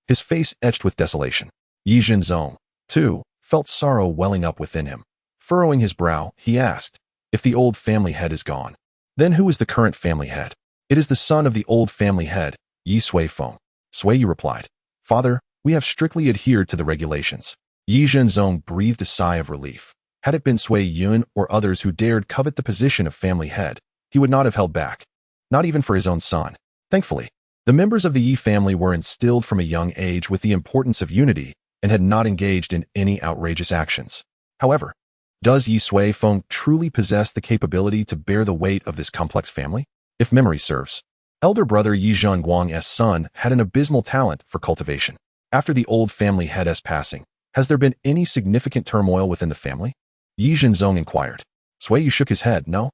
his face etched with desolation. Yi Zhenzong, too, felt sorrow welling up within him. Furrowing his brow, he asked, "If the old family head is gone, then who is the current family head?" "It is the son of the old family head, Ye Suifeng." Sui Yu replied, "Father, we have strictly adhered to the regulations." Yi Zhenzong breathed a sigh of relief. Had it been Sui Yun or others who dared covet the position of family head, he would not have held back, not even for his own son. Thankfully, the members of the Yi family were instilled from a young age with the importance of unity and had not engaged in any outrageous actions. However, does Ye Suifeng truly possess the capability to bear the weight of this complex family? If memory serves, elder brother Yi Zhanguang's son had an abysmal talent for cultivation. After the old family head's passing, has there been any significant turmoil within the family? Yi Zhenzong inquired. Sui Yu shook his head. No?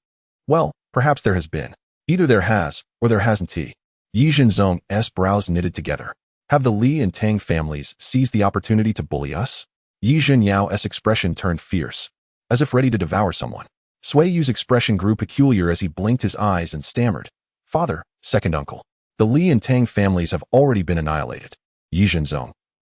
Well, perhaps there has been. Either there has, or there hasn't. Yi Zhenzong's brows knitted together. Have the Li and Tang families seized the opportunity to bully us? Yi Zhanyao's expression turned fierce, as if ready to devour someone. Sui Yu's expression grew peculiar as he blinked his eyes and stammered. "Father, second uncle, the Li and Tang families have already been annihilated." Yi Zhenzong.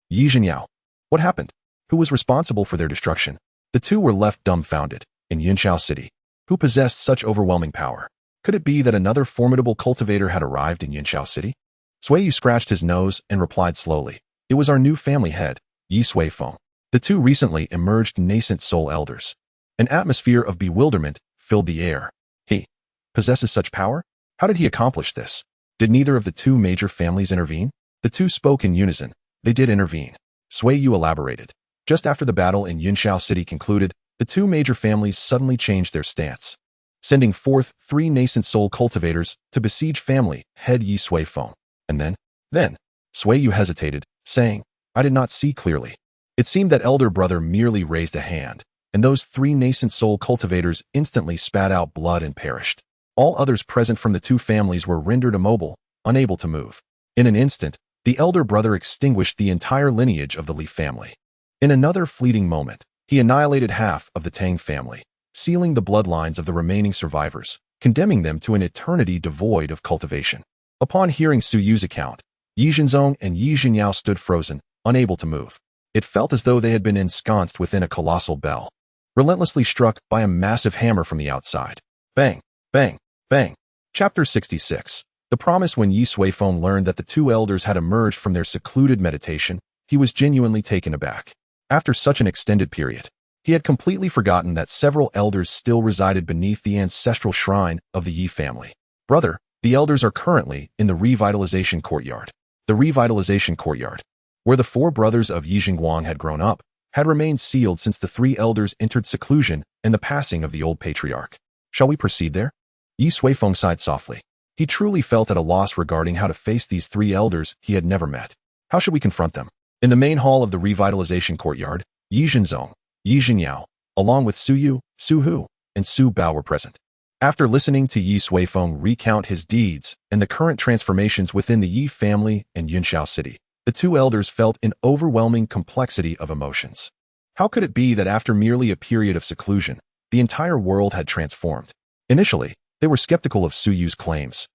Yi Zhanyao. What happened? Who was responsible for their destruction? The two were left dumbfounded. In Yunchao City, who possessed such overwhelming power? Could it be that another formidable cultivator had arrived in Yunchao City? Sui Yu scratched his nose and replied slowly. It was our new family head, Ye Suifeng. The two recently emerged nascent soul elders. An atmosphere of bewilderment filled the air. He possesses such power? How did he accomplish this? Did neither of the two major families intervene? The two spoke in unison. They did intervene. Sui Yu elaborated. Just after the battle in Yunchao City concluded, the two major families suddenly changed their stance, sending forth 3 nascent soul cultivators to besiege family head Ye Suifeng. And then, Sui Yu hesitated, saying, "I did not see clearly." It seemed that elder brother merely raised a hand, and those 3 nascent soul cultivators instantly spat out blood and perished. All others present from the two families were rendered immobile, unable to move. In an instant, the elder brother extinguished the entire lineage of the Li family. In another fleeting moment, he annihilated half of the Tang family, sealing the bloodlines of the remaining survivors, condemning them to an eternity devoid of cultivation. Upon hearing Sui Yu's account, Yi Zhenzong and Yi Zhanyao stood frozen, unable to move. It felt as though they had been ensconced within a colossal bell, relentlessly struck by a massive hammer from the outside. Bang, bang, bang. Chapter 66. The promise. When Ye Suifeng learned that the two elders had emerged from their secluded meditation, he was genuinely taken aback. After such an extended period, he had completely forgotten that several elders still resided beneath the ancestral shrine of the Yi family. Brother, the elders are currently in the revitalization courtyard. The revitalization courtyard, where the 4 brothers of Yi Zhengguang had grown up, had remained sealed since the 3 elders entered seclusion and the passing of the old patriarch. Shall we proceed there? Ye Suifeng sighed softly. He truly felt at a loss regarding how to face these 3 elders he had never met. How should we confront them? In the main hall of the revitalization courtyard, Yi Zhenzong, Yi Zhanyao, along with Su Yu, Su Hu, and Su Bao were present. After listening to Ye Suifeng recount his deeds and the current transformations within the Yi family and Yunxiao city, the two elders felt an overwhelming complexity of emotions. How could it be that after merely a period of seclusion, the entire world had transformed? Initially, they were skeptical of Su Yu's claims.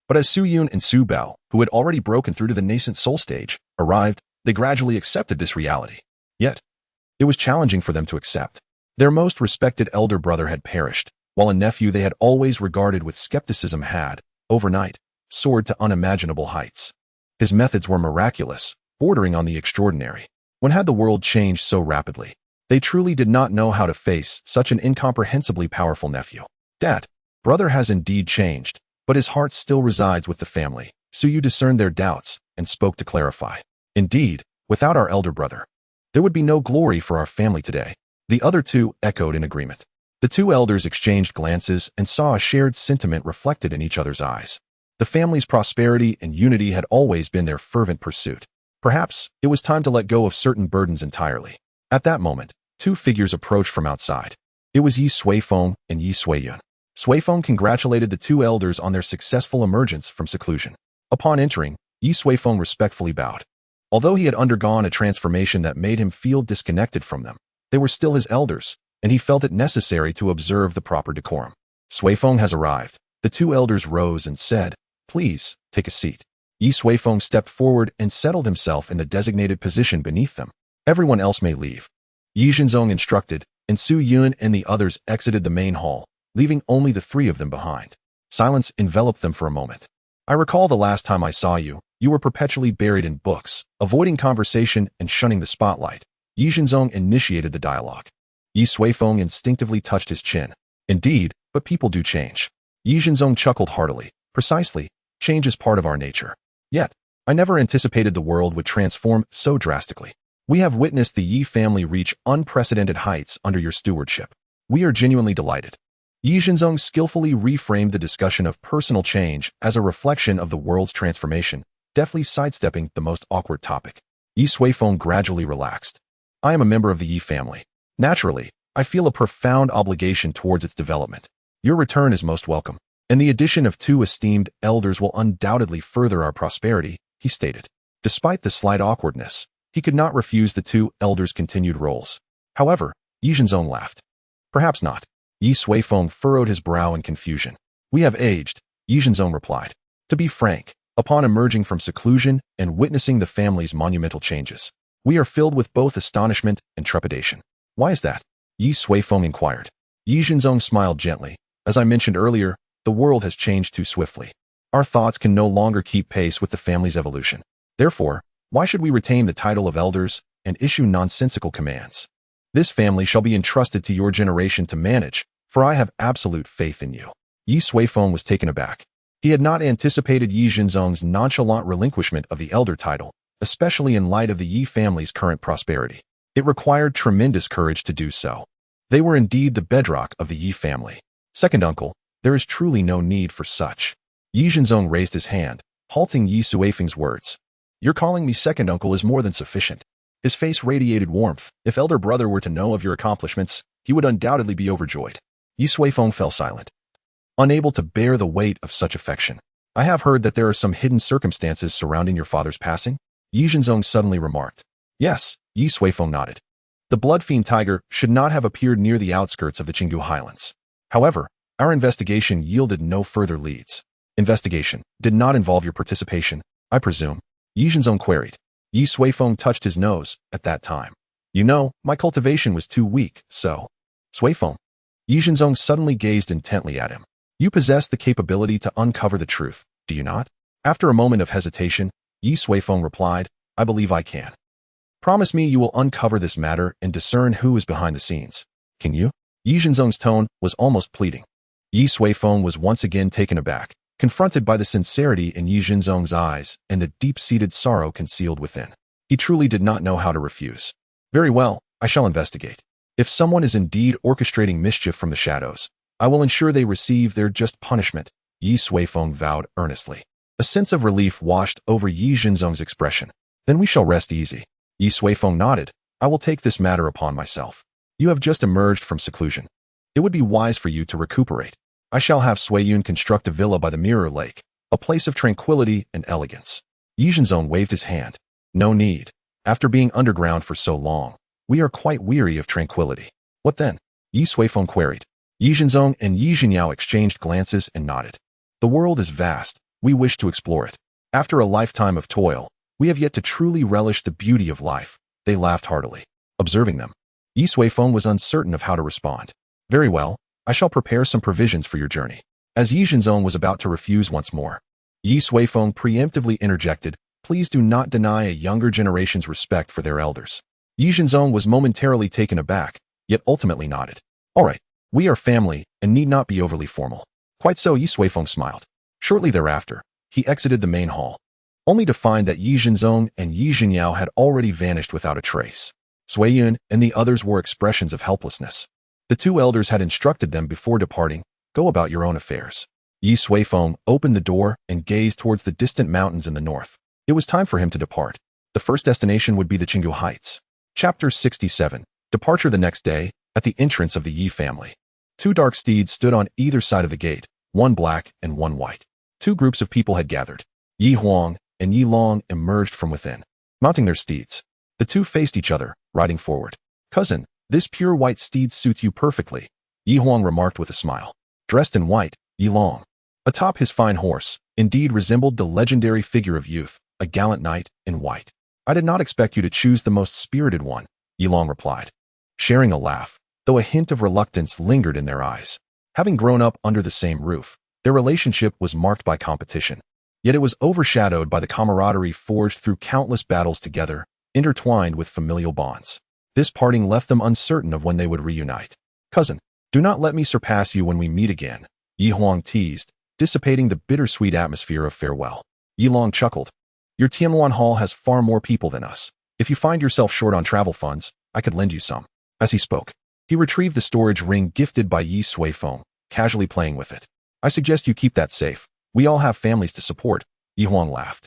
But as Su Yun and Su Bao, who had already broken through to the nascent soul stage, arrived, they gradually accepted this reality. Yet, it was challenging for them to accept. Their most respected elder brother had perished, while a nephew they had always regarded with skepticism had, overnight, soared to unimaginable heights. His methods were miraculous, bordering on the extraordinary. When had the world changed so rapidly? They truly did not know how to face such an incomprehensibly powerful nephew. Dad, brother has indeed changed, but his heart still resides with the family. Su Yu discerned their doubts and spoke to clarify. Indeed, without our elder brother, there would be no glory for our family today. The other two echoed in agreement. The two elders exchanged glances and saw a shared sentiment reflected in each other's eyes. The family's prosperity and unity had always been their fervent pursuit. Perhaps it was time to let go of certain burdens entirely. At that moment, two figures approached from outside. It was Ye Suifeng and Ye Suiyun. Suifeng congratulated the two elders on their successful emergence from seclusion. Upon entering, Ye Suifeng respectfully bowed. Although he had undergone a transformation that made him feel disconnected from them, they were still his elders, and he felt it necessary to observe the proper decorum. Suifeng has arrived. The two elders rose and said, "Please, take a seat." Ye Suifeng stepped forward and settled himself in the designated position beneath them. Everyone else may leave. Yi Zhenzong instructed, and Su Yun and the others exited the main hall, leaving only the three of them behind. Silence enveloped them for a moment. I recall the last time I saw you, you were perpetually buried in books, avoiding conversation and shunning the spotlight. Yi Zhenzong initiated the dialogue. Ye Suifeng instinctively touched his chin. Indeed, but people do change. Yi Zhenzong chuckled heartily. Precisely, change is part of our nature. Yet, I never anticipated the world would transform so drastically. We have witnessed the Yi family reach unprecedented heights under your stewardship. We are genuinely delighted. Yi Zhenzong skillfully reframed the discussion of personal change as a reflection of the world's transformation, deftly sidestepping the most awkward topic. Ye Suifeng gradually relaxed. I am a member of the Yi family. Naturally, I feel a profound obligation towards its development. Your return is most welcome, and the addition of two esteemed elders will undoubtedly further our prosperity, he stated. Despite the slight awkwardness, he could not refuse the two elders' continued roles. However, Yi Zhenzong laughed. Perhaps not. Ye Suifeng furrowed his brow in confusion. We have aged, Yi Zhenzong replied. To be frank, upon emerging from seclusion and witnessing the family's monumental changes, we are filled with both astonishment and trepidation. Why is that? Ye Suifeng inquired. Yi Zhenzong smiled gently. As I mentioned earlier, the world has changed too swiftly. Our thoughts can no longer keep pace with the family's evolution. Therefore, why should we retain the title of elders and issue nonsensical commands? This family shall be entrusted to your generation to manage, for I have absolute faith in you. Ye Suifeng was taken aback. He had not anticipated Yi Zhenzong's nonchalant relinquishment of the elder title, especially in light of the Yi family's current prosperity. It required tremendous courage to do so. They were indeed the bedrock of the Yi family. Second uncle, there is truly no need for such. Yi Zhenzong raised his hand, halting Ye Suifeng's words. Your calling me second uncle is more than sufficient. His face radiated warmth. If elder brother were to know of your accomplishments, he would undoubtedly be overjoyed. Ye Suifeng fell silent, unable to bear the weight of such affection. I have heard that there are some hidden circumstances surrounding your father's passing, Yi Zhenzong suddenly remarked. Yes, Ye Suifeng nodded. The blood-fiend tiger should not have appeared near the outskirts of the Qinggu Highlands. However, our investigation yielded no further leads. Investigation did not involve your participation, I presume? Yi Zhenzong queried. Ye Suifeng touched his nose at that time. You know, my cultivation was too weak, so... Suifeng. Yi Zhenzong suddenly gazed intently at him. You possess the capability to uncover the truth, do you not? After a moment of hesitation, Ye Suifeng replied, I believe I can. Promise me you will uncover this matter and discern who is behind the scenes. Can you? Yi Zhenzong's tone was almost pleading. Ye Suifeng was once again taken aback, confronted by the sincerity in Yi Zhenzong's eyes and the deep-seated sorrow concealed within. He truly did not know how to refuse. Very well, I shall investigate. If someone is indeed orchestrating mischief from the shadows, I will ensure they receive their just punishment, Ye Suifeng vowed earnestly. A sense of relief washed over Yi Zhenzong's expression. Then we shall rest easy. Ye Suifeng nodded. I will take this matter upon myself. You have just emerged from seclusion. It would be wise for you to recuperate. I shall have Suiyun construct a villa by the Mirror Lake, a place of tranquility and elegance. Ye Suifeng waved his hand. No need. After being underground for so long, we are quite weary of tranquility. What then? Ye Suifeng queried. Ye Suifeng and Ye Jinyao exchanged glances and nodded. The world is vast. We wish to explore it. After a lifetime of toil, we have yet to truly relish the beauty of life. They laughed heartily. Observing them, Ye Suifeng was uncertain of how to respond. Very well, I shall prepare some provisions for your journey. As Ye Suifeng was about to refuse once more, Ye Suifeng preemptively interjected, please do not deny a younger generation's respect for their elders. Ye Suifeng was momentarily taken aback, yet ultimately nodded. All right, we are family and need not be overly formal. Quite so, Ye Suifeng smiled. Shortly thereafter, he exited the main hall, only to find that Ye Suifeng and Ye Jinyao had already vanished without a trace. Suiyun and the others wore expressions of helplessness. The two elders had instructed them before departing, go about your own affairs. Ye Suifeng opened the door and gazed towards the distant mountains in the north. It was time for him to depart. The first destination would be the Qinggu Heights. Chapter 67. Departure the next day, at the entrance of the Ye family. Two dark steeds stood on either side of the gate, one black and one white. Two groups of people had gathered. Yi Huang and Yi Long emerged from within, mounting their steeds. The two faced each other, riding forward. Cousin, this pure white steed suits you perfectly, Yi Huang remarked with a smile. Dressed in white, Yi Long, atop his fine horse, indeed resembled the legendary figure of youth, a gallant knight in white. I did not expect you to choose the most spirited one, Yi Long replied, sharing a laugh, though a hint of reluctance lingered in their eyes. Having grown up under the same roof, their relationship was marked by competition. Yet it was overshadowed by the camaraderie forged through countless battles together, intertwined with familial bonds. This parting left them uncertain of when they would reunite. Cousin, do not let me surpass you when we meet again, Yi Huang teased, dissipating the bittersweet atmosphere of farewell. Yi Long chuckled. Your Tianluan Hall has far more people than us. If you find yourself short on travel funds, I could lend you some. As he spoke, he retrieved the storage ring gifted by Ye Suifeng, casually playing with it. I suggest you keep that safe. We all have families to support, Yi Huang laughed.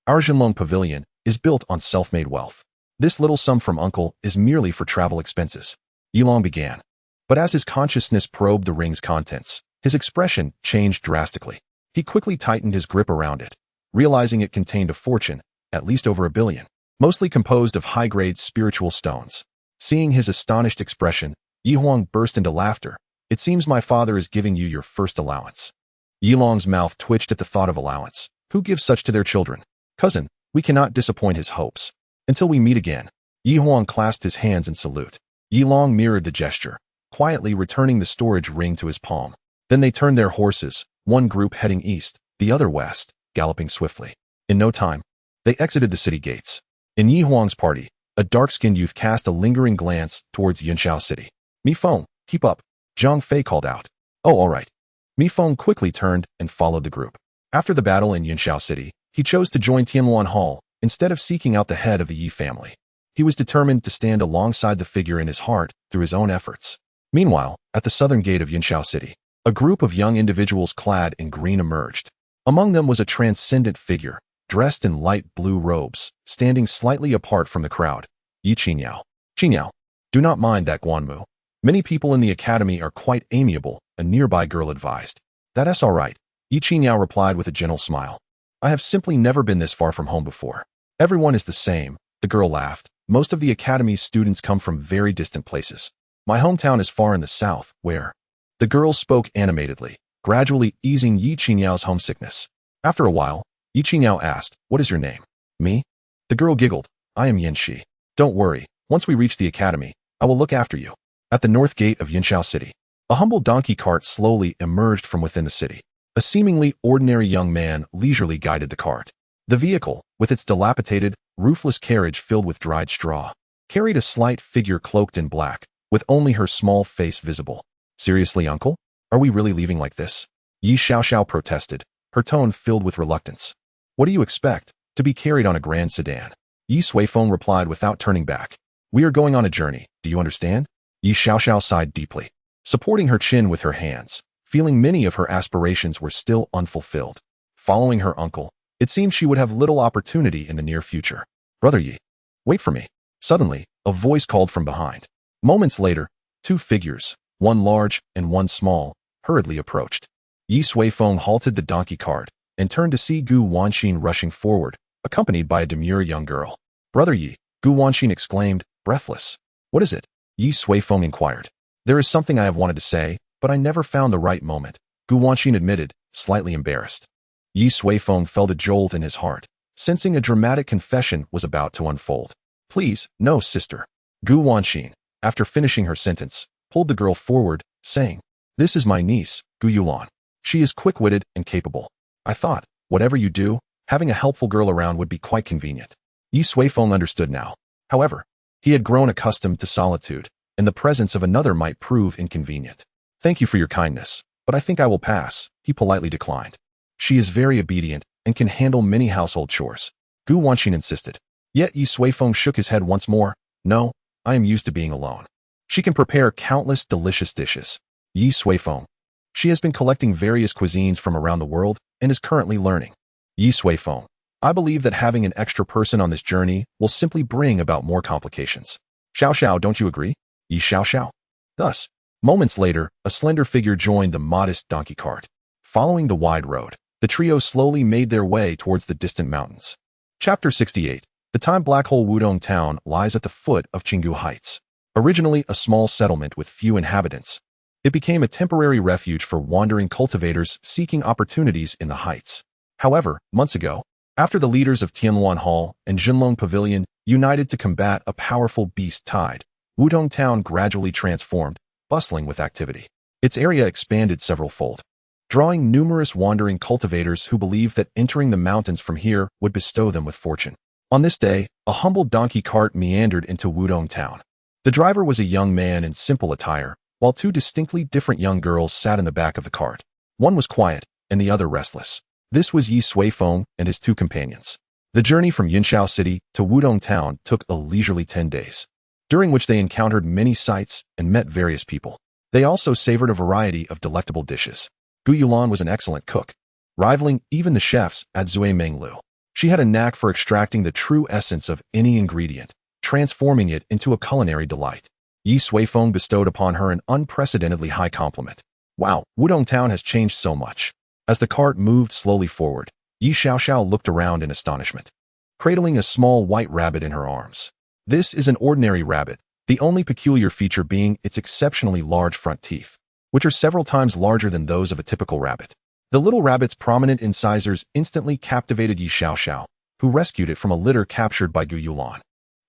Our Jinlong Pavilion is built on self-made wealth. This little sum from uncle is merely for travel expenses. Yi Long began. But as his consciousness probed the ring's contents, his expression changed drastically. He quickly tightened his grip around it, realizing it contained a fortune, at least over 1 billion, mostly composed of high-grade spiritual stones. Seeing his astonished expression, Yi Huang burst into laughter. It seems my father is giving you your first allowance. Yi Long's mouth twitched at the thought of allowance. Who gives such to their children? Cousin, we cannot disappoint his hopes. Until we meet again. Yi Huang clasped his hands in salute. Yi Long mirrored the gesture, quietly returning the storage ring to his palm. Then they turned their horses, one group heading east, the other west, galloping swiftly. In no time, they exited the city gates. In Yi Huang's party, a dark-skinned youth cast a lingering glance towards Yunxiao City. Mi Feng, keep up, Zhang Fei called out. Oh, all right. Mi Feng quickly turned and followed the group. After the battle in Yunxiao City, he chose to join Tianluan Hall instead of seeking out the head of the Yi family. He was determined to stand alongside the figure in his heart through his own efforts. Meanwhile, at the southern gate of Yunxiao City, a group of young individuals clad in green emerged. Among them was a transcendent figure, dressed in light blue robes, standing slightly apart from the crowd. Yi Qinyao. Qinyao, do not mind that Guanmu. Many people in the academy are quite amiable, a nearby girl advised. That's all right, Yi Qinyao replied with a gentle smile. I have simply never been this far from home before. Everyone is the same, the girl laughed. Most of the academy's students come from very distant places. My hometown is far in the south, where... The girl spoke animatedly, gradually easing Yi Qinyao's homesickness. After a while, Yi Qinyao asked, what is your name? Me? The girl giggled. I am Yanxi. Don't worry, once we reach the academy, I will look after you. At the north gate of Yunxiao City, a humble donkey cart slowly emerged from within the city. A seemingly ordinary young man leisurely guided the cart. The vehicle, with its dilapidated, roofless carriage filled with dried straw, carried a slight figure cloaked in black, with only her small face visible. Seriously, uncle? Are we really leaving like this? Yi Xiaoxiao protested, her tone filled with reluctance. What do you expect? To be carried on a grand sedan? Ye Suifeng replied without turning back. We are going on a journey, do you understand? Yi Xiaoxiao sighed deeply, supporting her chin with her hands, feeling many of her aspirations were still unfulfilled. Following her uncle, it seemed she would have little opportunity in the near future. Brother Yi, wait for me. Suddenly, a voice called from behind. Moments later, two figures, one large and one small, hurriedly approached. Ye Suifeng halted the donkey cart and turned to see Gu Wanxin rushing forward, accompanied by a demure young girl. "Brother Yi," Gu Wanxin exclaimed, breathless. "What is it?" Ye Suifeng inquired. "There is something I have wanted to say, but I never found the right moment," Gu Wanxin admitted, slightly embarrassed. Ye Suifeng felt a jolt in his heart, sensing a dramatic confession was about to unfold. "Please, no, sister." Gu Wanxin, after finishing her sentence, pulled the girl forward, saying, "This is my niece, Gu Yulan. She is quick-witted and capable. I thought, whatever you do, having a helpful girl around would be quite convenient." Ye Suifeng understood now. However, he had grown accustomed to solitude, and the presence of another might prove inconvenient. "Thank you for your kindness, but I think I will pass," he politely declined. "She is very obedient and can handle many household chores," Gu Wanxin insisted. Yet Ye Suifeng shook his head once more. "No, I am used to being alone. She can prepare countless delicious dishes." Ye Suifeng. "She has been collecting various cuisines from around the world and is currently learning." Ye Suifeng. "I believe that having an extra person on this journey will simply bring about more complications. Xiao Xiao, don't you agree?" Ye Xiao Xiao. Thus, moments later, a slender figure joined the modest donkey cart. Following the wide road, the trio slowly made their way towards the distant mountains. Chapter 68. The time black hole Wudong town lies at the foot of Qinggu Heights. Originally a small settlement with few inhabitants, it became a temporary refuge for wandering cultivators seeking opportunities in the heights. However, months ago, after the leaders of Tianluan Hall and Jinlong Pavilion united to combat a powerful beast tide, Wudong town gradually transformed, bustling with activity. Its area expanded several-fold, drawing numerous wandering cultivators who believed that entering the mountains from here would bestow them with fortune. On this day, a humble donkey cart meandered into Wudong town. The driver was a young man in simple attire, while two distinctly different young girls sat in the back of the cart. One was quiet, and the other restless. This was Ye Suifeng and his two companions. The journey from Yinshao City to Wudong town took a leisurely 10 days, during which they encountered many sights and met various people. They also savored a variety of delectable dishes. Gu Yulan was an excellent cook, rivaling even the chefs at Zui Menglu. She had a knack for extracting the true essence of any ingredient, transforming it into a culinary delight. Ye Suifeng bestowed upon her an unprecedentedly high compliment. "Wow, Wudong town has changed so much." As the cart moved slowly forward, Ye Xiaoxiao looked around in astonishment, cradling a small white rabbit in her arms. This is an ordinary rabbit, the only peculiar feature being its exceptionally large front teeth, which are several times larger than those of a typical rabbit. The little rabbit's prominent incisors instantly captivated Ye Xiaoxiao, who rescued it from a litter captured by Gu Yulan.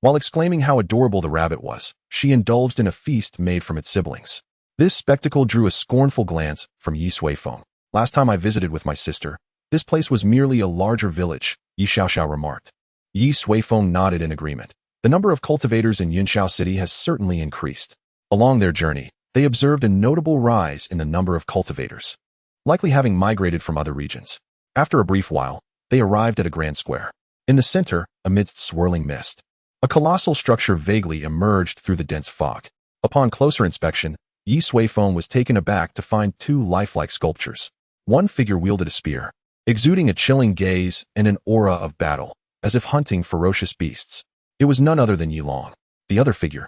While exclaiming how adorable the rabbit was, she indulged in a feast made from its siblings. This spectacle drew a scornful glance from Ye Suifeng. "Last time I visited with my sister, this place was merely a larger village," Ye Xiaoxiao remarked. Ye Suifeng nodded in agreement. The number of cultivators in Yinshao City has certainly increased. Along their journey, they observed a notable rise in the number of cultivators, likely having migrated from other regions. After a brief while, they arrived at a grand square. In the center, amidst swirling mist, a colossal structure vaguely emerged through the dense fog. Upon closer inspection, Ye Suifeng was taken aback to find two lifelike sculptures. One figure wielded a spear, exuding a chilling gaze and an aura of battle, as if hunting ferocious beasts. It was none other than Yi Long. The other figure,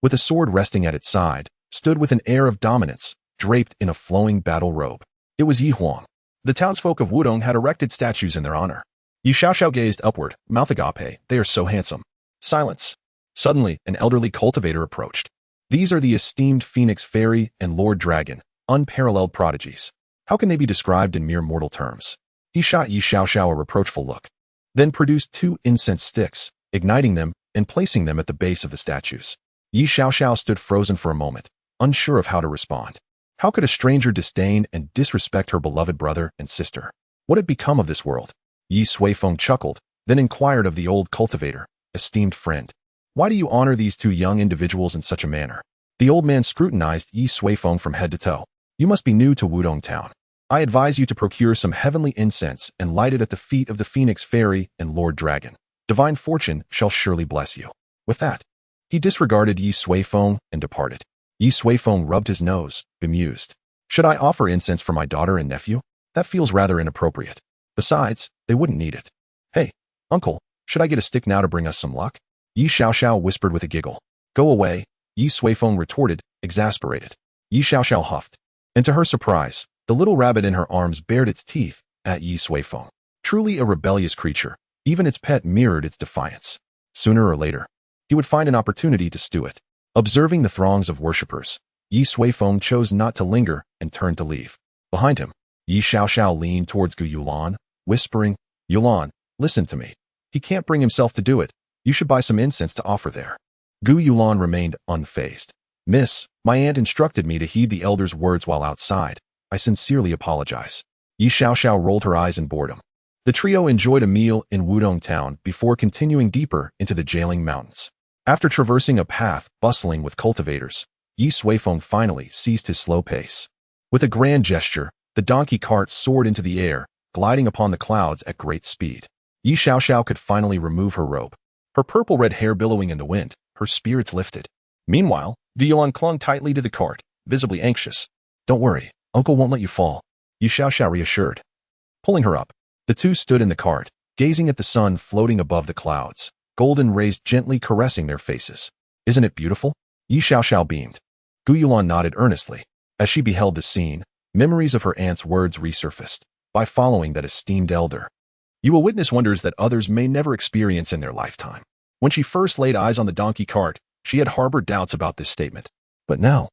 with a sword resting at its side, stood with an air of dominance, draped in a flowing battle robe. It was Yi Huang. The townsfolk of Wudong had erected statues in their honor. Ye Xiaoxiao gazed upward, mouth agape. "They are so handsome." Silence. Suddenly, an elderly cultivator approached. "These are the esteemed Phoenix Fairy and Lord Dragon, unparalleled prodigies. How can they be described in mere mortal terms?" He shot Ye Xiaoxiao a reproachful look, then produced two incense sticks, igniting them and placing them at the base of the statues. Ye Xiaoxiao stood frozen for a moment, unsure of how to respond. How could a stranger disdain and disrespect her beloved brother and sister? What had become of this world? Ye Suifeng chuckled, then inquired of the old cultivator, "Esteemed friend, why do you honor these two young individuals in such a manner?" The old man scrutinized Ye Suifeng from head to toe. "You must be new to Wudong town. I advise you to procure some heavenly incense and light it at the feet of the Phoenix Fairy and Lord Dragon. Divine fortune shall surely bless you." With that, he disregarded Ye Suifeng and departed. Ye Suifeng rubbed his nose, bemused. "Should I offer incense for my daughter and nephew? That feels rather inappropriate. Besides, they wouldn't need it. Hey, uncle, should I get a stick now to bring us some luck?" Ye Xiaoxiao whispered with a giggle. "Go away," Ye Suifeng retorted, exasperated. Ye Xiaoxiao huffed. And to her surprise, the little rabbit in her arms bared its teeth at Ye Suifeng. Truly a rebellious creature, even its pet mirrored its defiance. Sooner or later, he would find an opportunity to stew it. Observing the throngs of worshippers, Ye Suifeng chose not to linger and turned to leave. Behind him, Ye Xiaoxiao leaned towards Gu Yulan, whispering, Yulan, listen to me. He can't bring himself to do it. You should buy some incense to offer there. Gu Yulan remained unfazed. Miss, my aunt instructed me to heed the elder's words while outside. I sincerely apologize. Ye Xiaoxiao rolled her eyes in boredom. The trio enjoyed a meal in Wudong town before continuing deeper into the Jailing Mountains. After traversing a path bustling with cultivators, Ye Suifeng finally ceased his slow pace. With a grand gesture, the donkey cart soared into the air, gliding upon the clouds at great speed. Ye Xiaoxiao could finally remove her robe. Her purple-red hair billowing in the wind, her spirits lifted. Meanwhile, Violan clung tightly to the cart, visibly anxious. Don't worry, Uncle won't let you fall, Ye Xiaoxiao reassured. Pulling her up, the two stood in the cart, gazing at the sun floating above the clouds, golden rays gently caressing their faces. Isn't it beautiful? Ye Xiaoxiao beamed. Gu Yulan nodded earnestly. As she beheld the scene, memories of her aunt's words resurfaced. By following that esteemed elder, you will witness wonders that others may never experience in their lifetime. When she first laid eyes on the donkey cart, she had harbored doubts about this statement. But now,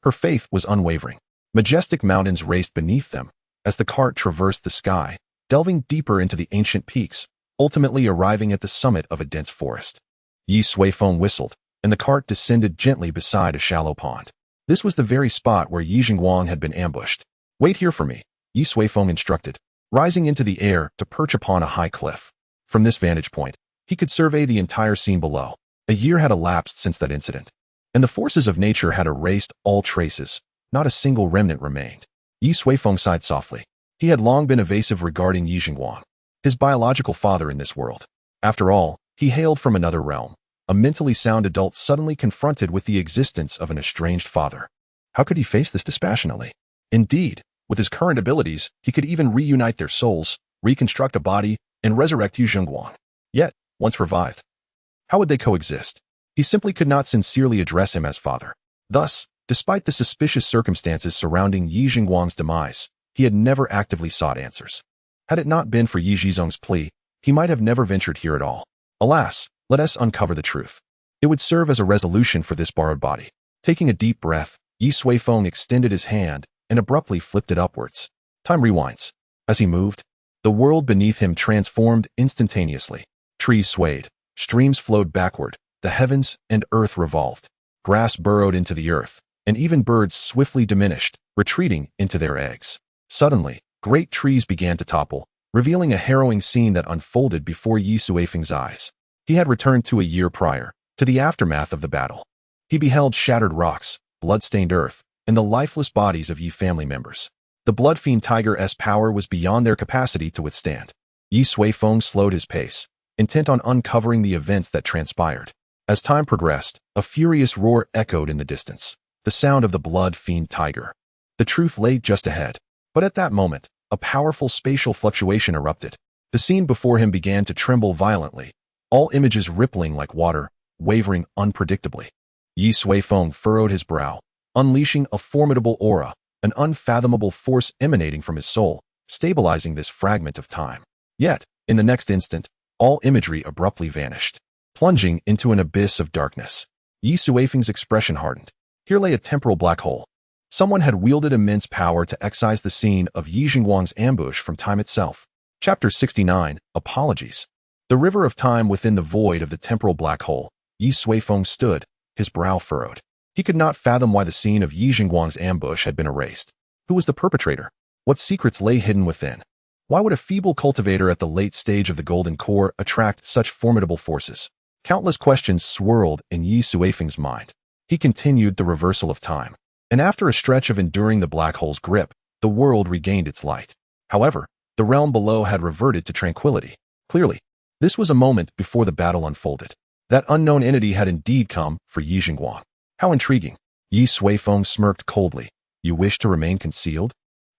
her faith was unwavering. Majestic mountains raced beneath them as the cart traversed the sky, delving deeper into the ancient peaks, ultimately arriving at the summit of a dense forest. Ye Suifeng whistled, and the cart descended gently beside a shallow pond. This was the very spot where Yi Jingguang had been ambushed. Wait here for me, Ye Suifeng instructed, rising into the air to perch upon a high cliff. From this vantage point, he could survey the entire scene below. A year had elapsed since that incident, and the forces of nature had erased all traces. Not a single remnant remained. Ye Suifeng sighed softly. He had long been evasive regarding Yi Jingguang, his biological father in this world. After all, he hailed from another realm, a mentally sound adult suddenly confronted with the existence of an estranged father. How could he face this dispassionately? Indeed, with his current abilities, he could even reunite their souls, reconstruct a body, and resurrect Yi Jingguang. Yet, once revived, how would they coexist? He simply could not sincerely address him as father. Thus, despite the suspicious circumstances surrounding Yi Jingguang's demise, he had never actively sought answers. Had it not been for Yi Jizong's plea, he might have never ventured here at all. Alas, let us uncover the truth. It would serve as a resolution for this borrowed body. Taking a deep breath, Ye Suifeng extended his hand and abruptly flipped it upwards. Time rewinds. As he moved, the world beneath him transformed instantaneously. Trees swayed, streams flowed backward, the heavens and earth revolved. Grass burrowed into the earth, and even birds swiftly diminished, retreating into their eggs. Suddenly, great trees began to topple, revealing a harrowing scene that unfolded before Ye Suifeng's eyes. He had returned to a year prior, to the aftermath of the battle. He beheld shattered rocks, blood-stained earth, and the lifeless bodies of Yi family members. The blood-fiend tiger's power was beyond their capacity to withstand. Ye Suifeng slowed his pace, intent on uncovering the events that transpired. As time progressed, a furious roar echoed in the distance, the sound of the blood-fiend tiger. The truth lay just ahead. But at that moment, a powerful spatial fluctuation erupted. The scene before him began to tremble violently, all images rippling like water, wavering unpredictably. Ye Suifeng furrowed his brow, unleashing a formidable aura, an unfathomable force emanating from his soul, stabilizing this fragment of time. Yet, in the next instant, all imagery abruptly vanished, plunging into an abyss of darkness. Ye Suifeng's expression hardened. Here lay a temporal black hole. Someone had wielded immense power to excise the scene of Yi Jingguang's ambush from time itself. Chapter 69, Apologies. The river of time within the void of the temporal black hole, Ye Suifeng stood, his brow furrowed. He could not fathom why the scene of Yi Jingguang's ambush had been erased. Who was the perpetrator? What secrets lay hidden within? Why would a feeble cultivator at the late stage of the Golden Core attract such formidable forces? Countless questions swirled in Ye Suifeng's mind. He continued the reversal of time, and after a stretch of enduring the black hole's grip, the world regained its light. However, the realm below had reverted to tranquility. Clearly, this was a moment before the battle unfolded. That unknown entity had indeed come for Yi Jingguang. How intriguing. Ye Suifeng smirked coldly. You wish to remain concealed?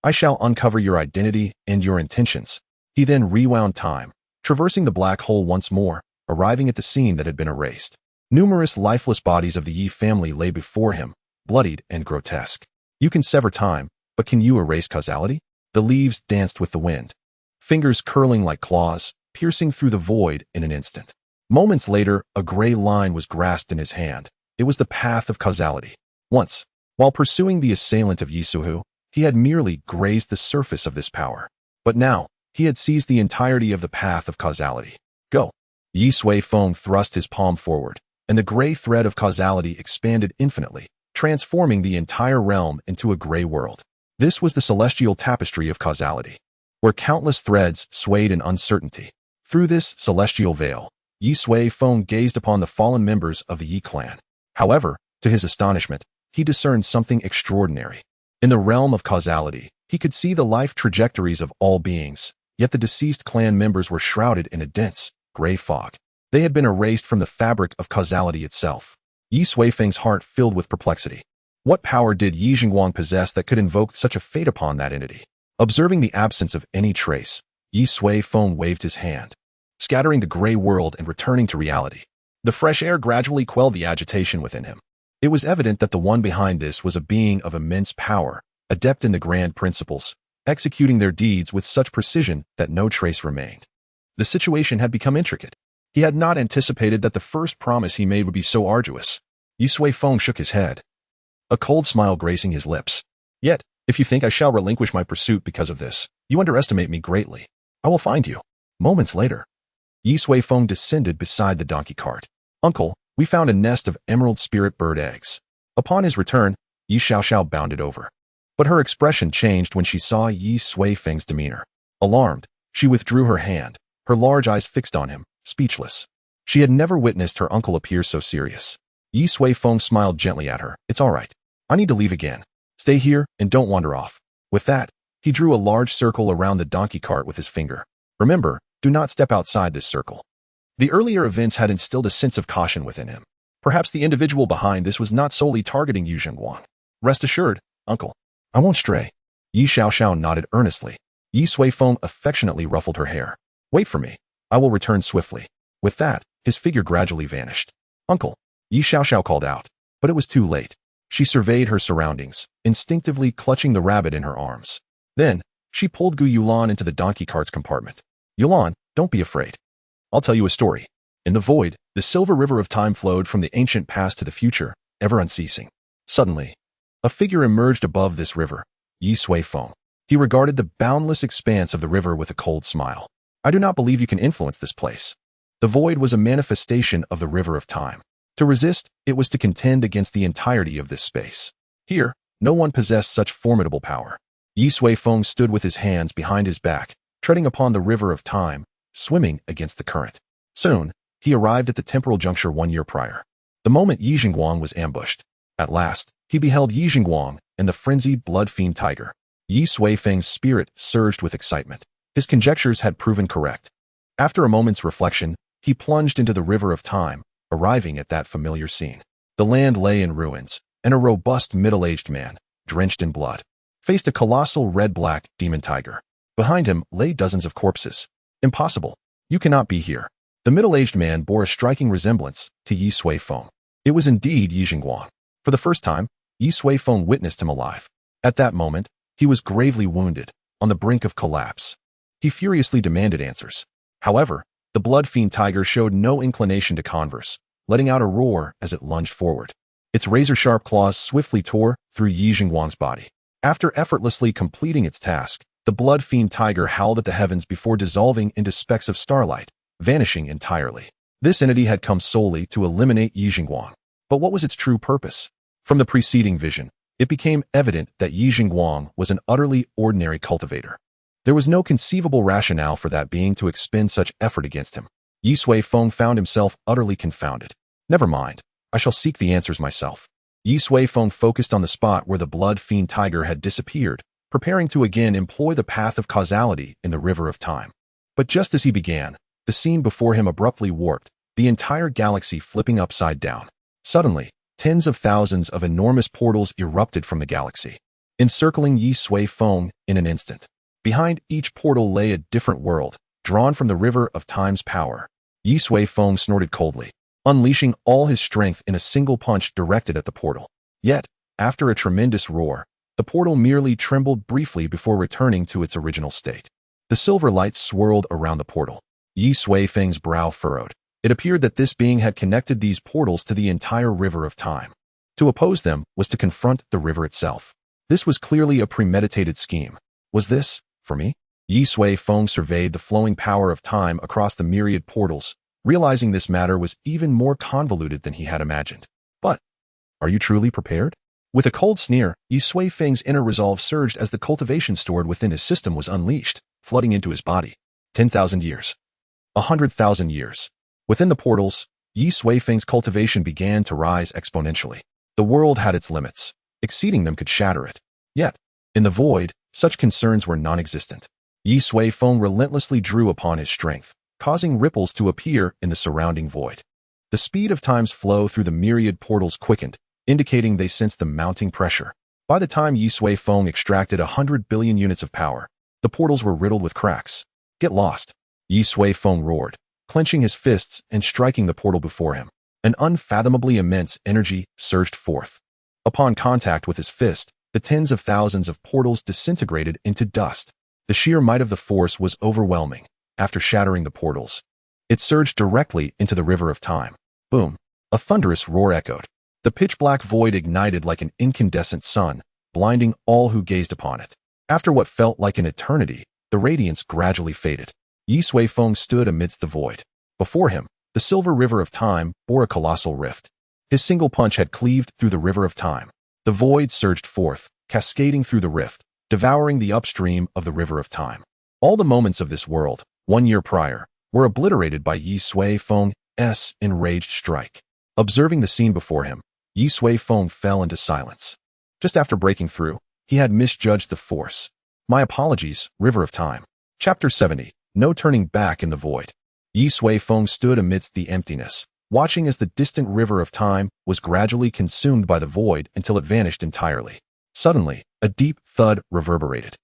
I shall uncover your identity and your intentions. He then rewound time, traversing the black hole once more, arriving at the scene that had been erased. Numerous lifeless bodies of the Yi family lay before him, bloodied and grotesque. You can sever time, but can you erase causality? The leaves danced with the wind, fingers curling like claws, piercing through the void in an instant. Moments later, a gray line was grasped in his hand. It was the path of causality. Once, while pursuing the assailant of Ye Suifeng, he had merely grazed the surface of this power. But now, he had seized the entirety of the path of causality. Go. Ye Suifeng thrust his palm forward, and the gray thread of causality expanded infinitely, transforming the entire realm into a gray world. This was the celestial tapestry of causality, where countless threads swayed in uncertainty. Through this celestial veil, Ye Suifeng gazed upon the fallen members of the Ye clan. However, to his astonishment, he discerned something extraordinary. In the realm of causality, he could see the life trajectories of all beings, yet the deceased clan members were shrouded in a dense, gray fog. They had been erased from the fabric of causality itself. Ye Suifeng's heart filled with perplexity. What power did Ye Jingguang possess that could invoke such a fate upon that entity? Observing the absence of any trace, Ye Suifeng waved his hand, scattering the gray world and returning to reality. The fresh air gradually quelled the agitation within him. It was evident that the one behind this was a being of immense power, adept in the grand principles, executing their deeds with such precision that no trace remained. The situation had become intricate. He had not anticipated that the first promise he made would be so arduous. Ye Suifeng shook his head, a cold smile gracing his lips. Yet, if you think I shall relinquish my pursuit because of this, you underestimate me greatly. I will find you. Moments later, Ye Suifeng descended beside the donkey cart. Uncle, we found a nest of emerald spirit bird eggs. Upon his return, Ye Xiaoxiao bounded over. But her expression changed when she saw Ye Suifeng's demeanor. Alarmed, she withdrew her hand, her large eyes fixed on him, speechless. She had never witnessed her uncle appear so serious. Ye Suifeng smiled gently at her. It's all right. I need to leave again. Stay here and don't wander off. With that, he drew a large circle around the donkey cart with his finger. Remember, do not step outside this circle. The earlier events had instilled a sense of caution within him. Perhaps the individual behind this was not solely targeting Ye Jingguang. Rest assured, uncle, I won't stray. Ye Xiaoxiao nodded earnestly. Ye Suifeng affectionately ruffled her hair. Wait for me. I will return swiftly. With that, his figure gradually vanished. Uncle, Ye Xiaoxiao called out, but it was too late. She surveyed her surroundings, instinctively clutching the rabbit in her arms. Then, she pulled Gu Yulan into the donkey cart's compartment. Yulan, don't be afraid. I'll tell you a story. In the void, the silver river of time flowed from the ancient past to the future, ever unceasing. Suddenly, a figure emerged above this river, Ye Suifeng. He regarded the boundless expanse of the river with a cold smile. I do not believe you can influence this place. The void was a manifestation of the river of time. To resist, it was to contend against the entirety of this space. Here, no one possessed such formidable power. Ye Suifeng stood with his hands behind his back, treading upon the river of time, swimming against the current. Soon, he arrived at the temporal juncture 1 year prior. The moment Ye Jingguang was ambushed. At last, he beheld Ye Jingguang and the frenzied blood-fiend tiger. Ye Suifeng's spirit surged with excitement. His conjectures had proven correct. After a moment's reflection, he plunged into the river of time, arriving at that familiar scene. The land lay in ruins, and a robust middle-aged man, drenched in blood, faced a colossal red-black demon tiger. Behind him lay dozens of corpses. Impossible. You cannot be here. The middle-aged man bore a striking resemblance to Ye Suifeng. It was indeed Ye Jingguang. For the first time, Ye Suifeng witnessed him alive. At that moment, he was gravely wounded, on the brink of collapse. He furiously demanded answers. However, the blood-fiend tiger showed no inclination to converse, letting out a roar as it lunged forward. Its razor-sharp claws swiftly tore through Ye Jingguang's body. After effortlessly completing its task, the blood-fiend tiger howled at the heavens before dissolving into specks of starlight, vanishing entirely. This entity had come solely to eliminate Ye Jingguang. But what was its true purpose? From the preceding vision, it became evident that Ye Jingguang was an utterly ordinary cultivator. There was no conceivable rationale for that being to expend such effort against him. Ye Suifeng found himself utterly confounded. Never mind, I shall seek the answers myself. Ye Suifeng focused on the spot where the blood-fiend tiger had disappeared, preparing to again employ the path of causality in the river of time. But just as he began, the scene before him abruptly warped, the entire galaxy flipping upside down. Suddenly, tens of thousands of enormous portals erupted from the galaxy, encircling Ye Suifeng in an instant. Behind each portal lay a different world, drawn from the river of time's power. Ye Suifeng snorted coldly, unleashing all his strength in a single punch directed at the portal. Yet, after a tremendous roar, The portal merely trembled briefly before returning to its original state. The silver light swirled around the portal. Ye Suifeng's brow furrowed. It appeared that this being had connected these portals to the entire river of time. To oppose them was to confront the river itself. This was clearly a premeditated scheme. Was this, for me? Ye Suifeng surveyed the flowing power of time across the myriad portals, realizing this matter was even more convoluted than he had imagined. But, are you truly prepared? With a cold sneer, Ye Suifeng's inner resolve surged as the cultivation stored within his system was unleashed, flooding into his body. 10,000 years. 100,000 years. Within the portals, Ye Suifeng's cultivation began to rise exponentially. The world had its limits. Exceeding them could shatter it. Yet, in the void, such concerns were non-existent. Ye Suifeng relentlessly drew upon his strength, causing ripples to appear in the surrounding void. The speed of time's flow through the myriad portals quickened, indicating they sensed the mounting pressure. By the time Ye Suifeng extracted 100 billion units of power, the portals were riddled with cracks. Get lost. Ye Suifeng roared, clenching his fists and striking the portal before him. An unfathomably immense energy surged forth. Upon contact with his fist, the tens of thousands of portals disintegrated into dust. The sheer might of the force was overwhelming. After shattering the portals, it surged directly into the river of time. Boom! A thunderous roar echoed. The pitch-black void ignited like an incandescent sun, blinding all who gazed upon it. After what felt like an eternity, the radiance gradually faded. Ye Suifeng stood amidst the void. Before him, the silver river of time bore a colossal rift. His single punch had cleaved through the river of time. The void surged forth, cascading through the rift, devouring the upstream of the river of time. All the moments of this world, 1 year prior, were obliterated by Ye Suifeng's enraged strike. Observing the scene before him, Ye Suifeng fell into silence. Just after breaking through, he had misjudged the force. My apologies, River of Time. Chapter 70. No turning back in the void. Ye Suifeng stood amidst the emptiness, watching as the distant river of time was gradually consumed by the void until it vanished entirely. Suddenly, a deep thud reverberated,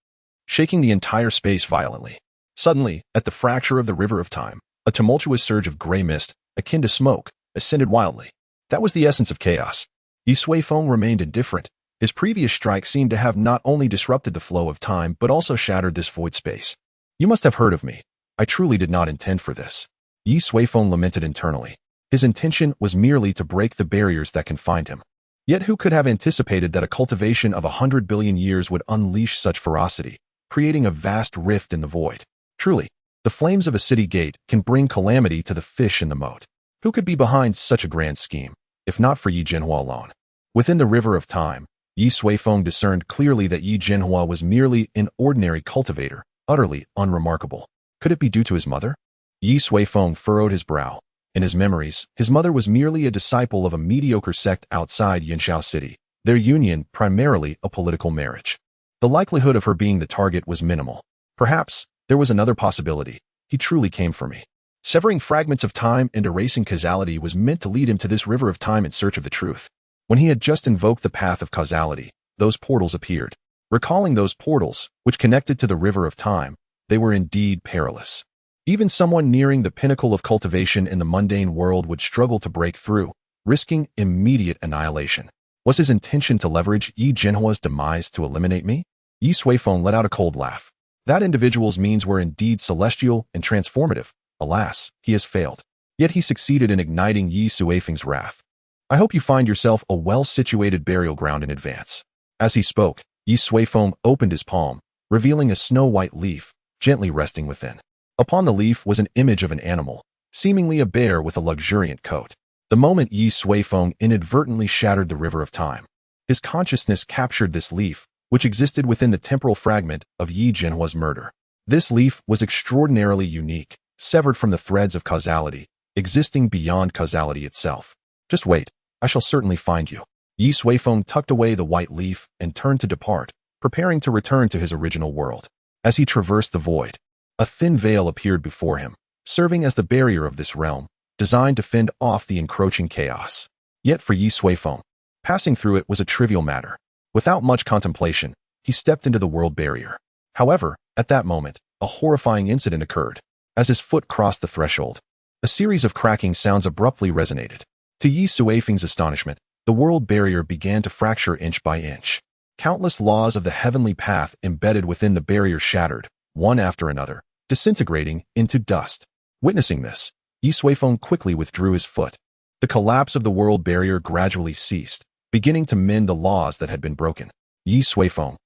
shaking the entire space violently. Suddenly, at the fracture of the river of time, a tumultuous surge of gray mist, akin to smoke, ascended wildly. That was the essence of chaos. Ye Suifeng remained indifferent. His previous strike seemed to have not only disrupted the flow of time but also shattered this void space. You must have heard of me. I truly did not intend for this. Ye Suifeng lamented internally. His intention was merely to break the barriers that confined him. Yet who could have anticipated that a cultivation of 100 billion years would unleash such ferocity, creating a vast rift in the void? Truly, the flames of a city gate can bring calamity to the fish in the moat. Who could be behind such a grand scheme, if not for Ye Jinhua alone? Within the river of time, Ye Suifeng discerned clearly that Ye Jinhua was merely an ordinary cultivator, utterly unremarkable. Could it be due to his mother? Ye Suifeng furrowed his brow. In his memories, his mother was merely a disciple of a mediocre sect outside Yanxiao City, their union primarily a political marriage. The likelihood of her being the target was minimal. Perhaps, there was another possibility. He truly came for me. Severing fragments of time and erasing causality was meant to lead him to this river of time in search of the truth. When he had just invoked the path of causality, those portals appeared. Recalling those portals, which connected to the river of time, they were indeed perilous. Even someone nearing the pinnacle of cultivation in the mundane world would struggle to break through, risking immediate annihilation. Was his intention to leverage Ye Jinhua's demise to eliminate me? Ye Suifeng let out a cold laugh. That individual's means were indeed celestial and transformative. Alas, he has failed. Yet he succeeded in igniting Ye Suifeng's wrath. I hope you find yourself a well-situated burial ground in advance. As he spoke, Ye Suifeng opened his palm, revealing a snow-white leaf, gently resting within. Upon the leaf was an image of an animal, seemingly a bear with a luxuriant coat. The moment Ye Suifeng inadvertently shattered the river of time, his consciousness captured this leaf, which existed within the temporal fragment of Ye Jinhua's murder. This leaf was extraordinarily unique, severed from the threads of causality, existing beyond causality itself. Just wait, I shall certainly find you. Ye Suifeng tucked away the white leaf and turned to depart, preparing to return to his original world. As he traversed the void, a thin veil appeared before him, serving as the barrier of this realm, designed to fend off the encroaching chaos. Yet for Ye Suifeng, passing through it was a trivial matter. Without much contemplation, he stepped into the world barrier. However, at that moment, a horrifying incident occurred. As his foot crossed the threshold, a series of cracking sounds abruptly resonated. To Ye Suifeng's astonishment, the world barrier began to fracture inch by inch. Countless laws of the heavenly path embedded within the barrier shattered, one after another, disintegrating into dust. Witnessing this, Ye Suifeng quickly withdrew his foot. The collapse of the world barrier gradually ceased, beginning to mend the laws that had been broken. Ye Suifeng.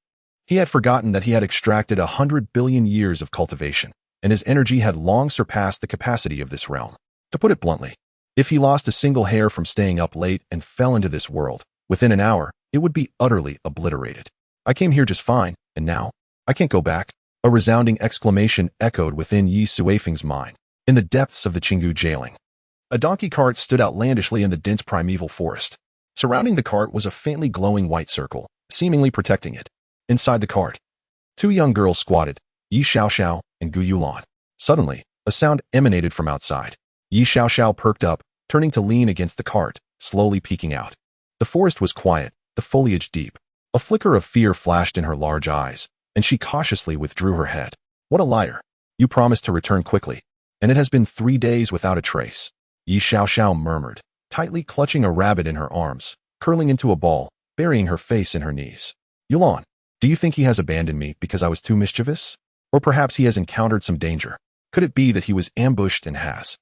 He had forgotten that he had extracted 100 billion years of cultivation, and his energy had long surpassed the capacity of this realm. To put it bluntly, if he lost a single hair from staying up late and fell into this world, within an hour, it would be utterly obliterated. I came here just fine, and now, I can't go back. A resounding exclamation echoed within Ye Suifeng's mind, in the depths of the Qinggu jailing. A donkey cart stood outlandishly in the dense primeval forest. Surrounding the cart was a faintly glowing white circle, seemingly protecting it. Inside the cart, two young girls squatted, Ye Xiaoxiao and Gu Yulan. Suddenly, a sound emanated from outside. Ye Xiaoxiao perked up, turning to lean against the cart, slowly peeking out. The forest was quiet, the foliage deep. A flicker of fear flashed in her large eyes, and she cautiously withdrew her head. What a liar. You promised to return quickly, and it has been 3 days without a trace. Ye Xiaoxiao murmured, tightly clutching a rabbit in her arms, curling into a ball, burying her face in her knees. Yulan, do you think he has abandoned me because I was too mischievous? Or perhaps he has encountered some danger. Could it be that he was ambushed and has?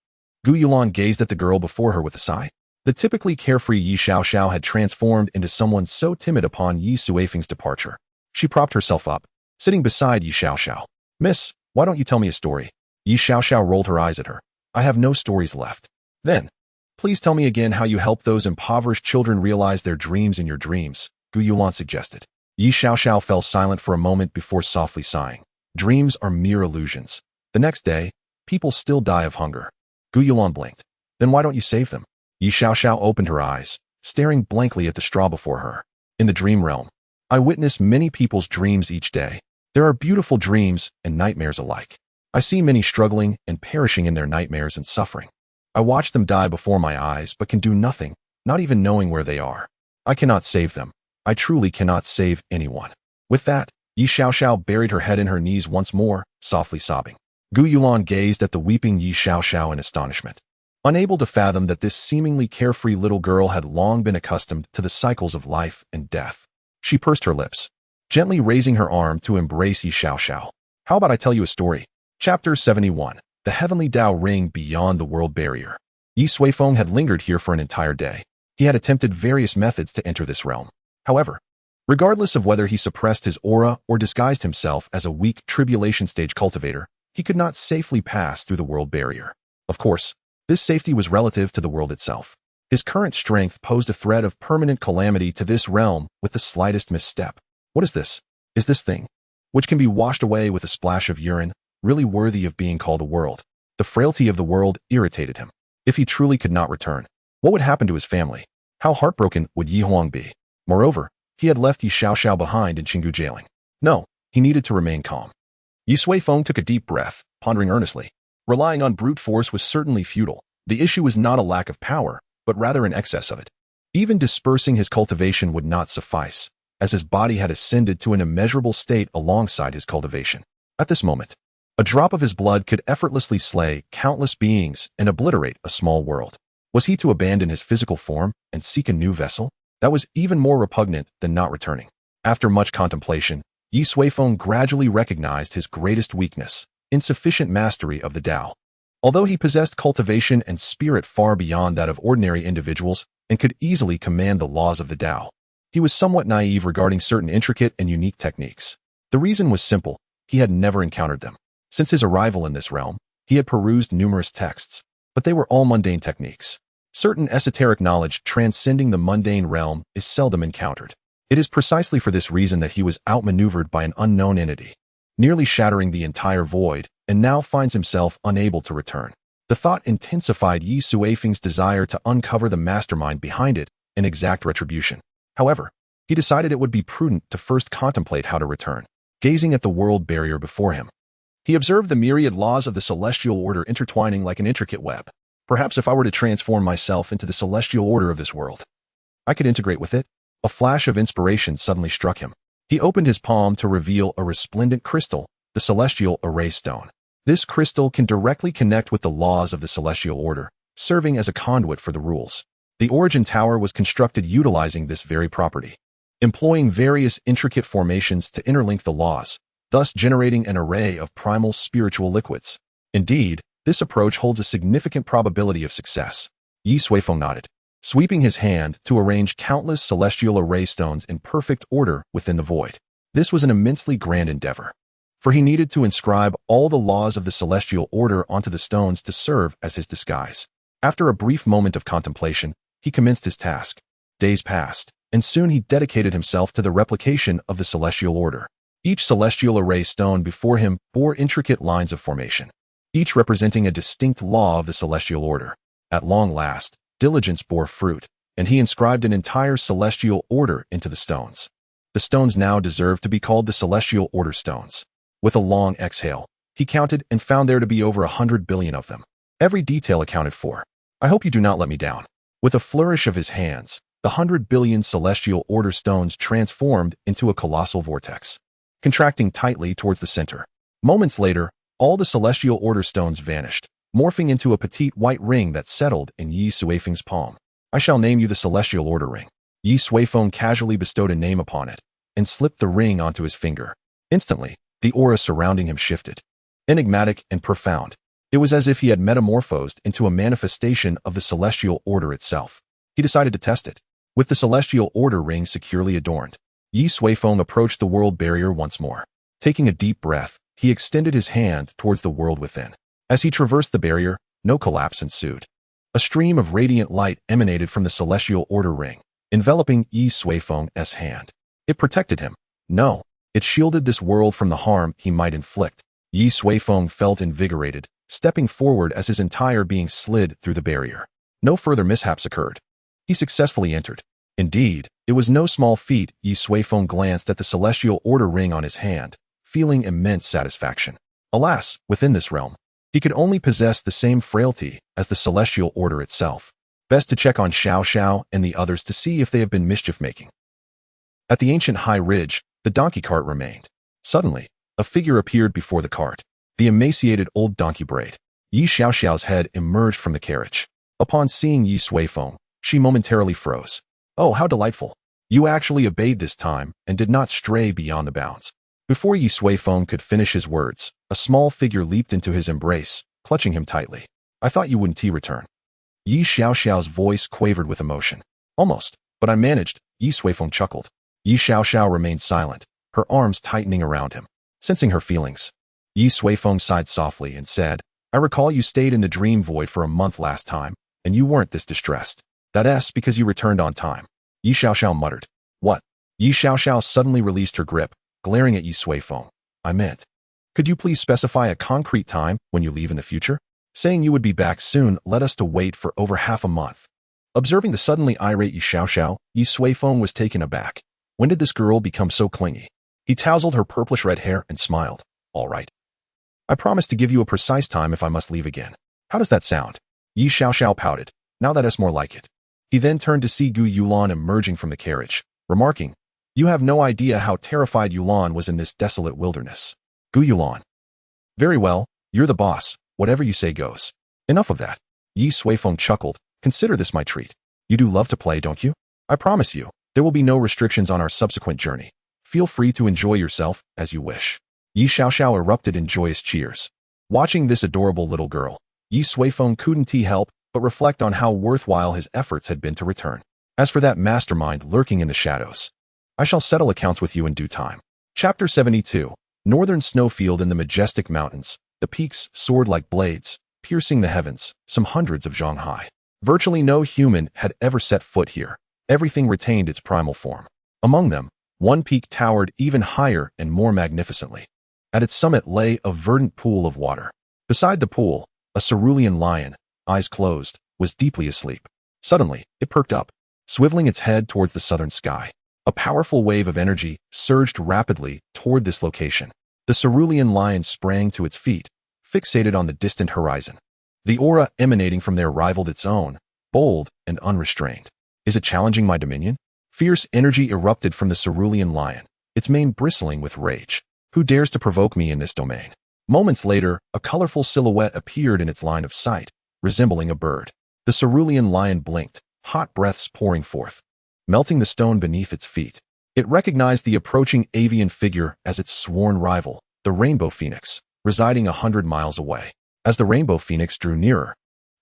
Gu Yulan gazed at the girl before her with a sigh. The typically carefree Ye Xiaoxiao had transformed into someone so timid upon Ye Suifeng's departure. She propped herself up, sitting beside Ye Xiaoxiao. Miss, why don't you tell me a story? Ye Xiaoxiao rolled her eyes at her. I have no stories left. Then, please tell me again how you help those impoverished children realize their dreams in your dreams, Gu Yulan suggested. Ye Xiaoxiao fell silent for a moment before softly sighing. Dreams are mere illusions. The next day, people still die of hunger. Gu Yulan blinked. Then why don't you save them? Ye Xiaoxiao opened her eyes, staring blankly at the straw before her. In the dream realm, I witness many people's dreams each day. There are beautiful dreams and nightmares alike. I see many struggling and perishing in their nightmares and suffering. I watch them die before my eyes but can do nothing, not even knowing where they are. I cannot save them. I truly cannot save anyone. With that, Ye Xiaoxiao buried her head in her knees once more, softly sobbing. Gu Yulan gazed at the weeping Ye Xiaoxiao in astonishment. Unable to fathom that this seemingly carefree little girl had long been accustomed to the cycles of life and death. She pursed her lips, gently raising her arm to embrace Ye Xiaoxiao. How about I tell you a story? Chapter 71. The Heavenly Dao Ring Beyond the World Barrier. Ye Suifeng had lingered here for an entire day. He had attempted various methods to enter this realm. However, regardless of whether he suppressed his aura or disguised himself as a weak tribulation stage cultivator, he could not safely pass through the world barrier. Of course, this safety was relative to the world itself. His current strength posed a threat of permanent calamity to this realm with the slightest misstep. What is this? Is this thing, which can be washed away with a splash of urine, really worthy of being called a world? The frailty of the world irritated him. If he truly could not return, what would happen to his family? How heartbroken would Yi Huang be? Moreover, he had left Ye Xiaoxiao behind in Qinggu jailing. No, he needed to remain calm. Ye Suifeng took a deep breath, pondering earnestly. Relying on brute force was certainly futile. The issue was not a lack of power, but rather an excess of it. Even dispersing his cultivation would not suffice, as his body had ascended to an immeasurable state alongside his cultivation. At this moment, a drop of his blood could effortlessly slay countless beings and obliterate a small world. Was he to abandon his physical form and seek a new vessel? That was even more repugnant than not returning. After much contemplation, Ye Suifeng gradually recognized his greatest weakness, insufficient mastery of the Dao. Although he possessed cultivation and spirit far beyond that of ordinary individuals and could easily command the laws of the Dao, he was somewhat naive regarding certain intricate and unique techniques. The reason was simple: he had never encountered them. Since his arrival in this realm, he had perused numerous texts, but they were all mundane techniques. Certain esoteric knowledge transcending the mundane realm is seldom encountered. It is precisely for this reason that he was outmaneuvered by an unknown entity, nearly shattering the entire void, and now finds himself unable to return. The thought intensified Ye Suifeng's desire to uncover the mastermind behind it and exact retribution. However, he decided it would be prudent to first contemplate how to return. Gazing at the world barrier before him, he observed the myriad laws of the celestial order intertwining like an intricate web. Perhaps if I were to transform myself into the celestial order of this world, I could integrate with it. A flash of inspiration suddenly struck him. He opened his palm to reveal a resplendent crystal, the celestial array stone. This crystal can directly connect with the laws of the celestial order, serving as a conduit for the rules. The origin tower was constructed utilizing this very property. employing various intricate formations to interlink the laws, thus generating an array of primal spiritual liquids. Indeed, this approach holds a significant probability of success. Ye Suifeng nodded, sweeping his hand to arrange countless celestial array stones in perfect order within the void. This was an immensely grand endeavor, for he needed to inscribe all the laws of the celestial order onto the stones to serve as his disguise. After a brief moment of contemplation, he commenced his task. Days passed, and soon he dedicated himself to the replication of the celestial order. Each celestial array stone before him bore intricate lines of formation, each representing a distinct law of the celestial order. At long last, diligence bore fruit, and he inscribed an entire celestial order into the stones. The stones now deserved to be called the celestial order stones. With a long exhale, he counted and found there to be over 100 billion of them. Every detail accounted for. I hope you do not let me down. With a flourish of his hands, the 100 billion celestial order stones transformed into a colossal vortex, contracting tightly towards the center. Moments later, all the celestial order stones vanished, morphing into a petite white ring that settled in Ye Suifeng's palm. I shall name you the celestial order ring. Ye Suifeng casually bestowed a name upon it, and slipped the ring onto his finger. Instantly, the aura surrounding him shifted. Enigmatic and profound, it was as if he had metamorphosed into a manifestation of the celestial order itself. He decided to test it. With the celestial order ring securely adorned, Ye Suifeng approached the world barrier once more. Taking a deep breath, he extended his hand towards the world within. As he traversed the barrier, no collapse ensued. A stream of radiant light emanated from the celestial order ring, enveloping Ye Suifeng's hand. It protected him. No, it shielded this world from the harm he might inflict. Ye Suifeng felt invigorated, stepping forward as his entire being slid through the barrier. No further mishaps occurred. He successfully entered. Indeed, it was no small feat. Ye Suifeng glanced at the celestial order ring on his hand, feeling immense satisfaction. Alas, within this realm, he could only possess the same frailty as the celestial order itself. Best to check on Xiao Xiao and the others to see if they have been mischief-making. At the ancient high ridge, the donkey cart remained. Suddenly, a figure appeared before the cart. The emaciated old donkey braid. Ye Xiao Xiao's head emerged from the carriage. Upon seeing Ye Suifeng, she momentarily froze. Oh, how delightful. You actually obeyed this time and did not stray beyond the bounds. Before Ye Suifeng could finish his words, a small figure leaped into his embrace, clutching him tightly. I thought you wouldn't return. Ye Xiao Xiao's voice quavered with emotion. Almost, but I managed, Ye Suifeng chuckled. Ye Xiao Xiao remained silent, her arms tightening around him. Sensing her feelings, Ye Suifeng sighed softly and said, I recall you stayed in the dream void for a month last time, and you weren't this distressed. That's because you returned on time. Ye Xiao Xiao muttered. What? Ye Xiao Xiao suddenly released her grip, glaring at Ye Suifeng. I meant, could you please specify a concrete time when you leave in the future? Saying you would be back soon led us to wait for over half a month. Observing the suddenly irate Ye Xiao Xiao, Ye Suifeng was taken aback. When did this girl become so clingy? He tousled her purplish-red hair and smiled. All right. I promise to give you a precise time if I must leave again. How does that sound? Ye Xiao Xiao pouted. Now that's more like it. He then turned to see Gu Yulan emerging from the carriage, remarking, You have no idea how terrified Yulan was in this desolate wilderness. Gu Yulan. Very well, you're the boss. Whatever you say goes. Enough of that. Ye Suifeng chuckled. Consider this my treat. You do love to play, don't you? I promise you, there will be no restrictions on our subsequent journey. Feel free to enjoy yourself as you wish. Ye Xiao Xiao erupted in joyous cheers. Watching this adorable little girl, Ye Suifeng couldn't help but reflect on how worthwhile his efforts had been to return. As for that mastermind lurking in the shadows, I shall settle accounts with you in due time. Chapter 72. Northern snowfield in the majestic mountains. The peaks soared like blades, piercing the heavens, some hundreds of zhang high. Virtually no human had ever set foot here. Everything retained its primal form. Among them, one peak towered even higher and more magnificently. At its summit lay a verdant pool of water. Beside the pool, a cerulean lion, eyes closed, was deeply asleep. Suddenly, it perked up, swiveling its head towards the southern sky. A powerful wave of energy surged rapidly toward this location. The cerulean lion sprang to its feet, fixated on the distant horizon. The aura emanating from there rivaled its own, bold and unrestrained. Is it challenging my dominion? Fierce energy erupted from the cerulean lion, its mane bristling with rage. Who dares to provoke me in this domain? Moments later, a colorful silhouette appeared in its line of sight, resembling a bird. The cerulean lion blinked, hot breaths pouring forth, melting the stone beneath its feet. It recognized the approaching avian figure as its sworn rival, the rainbow phoenix, residing 100 miles away. As the rainbow phoenix drew nearer,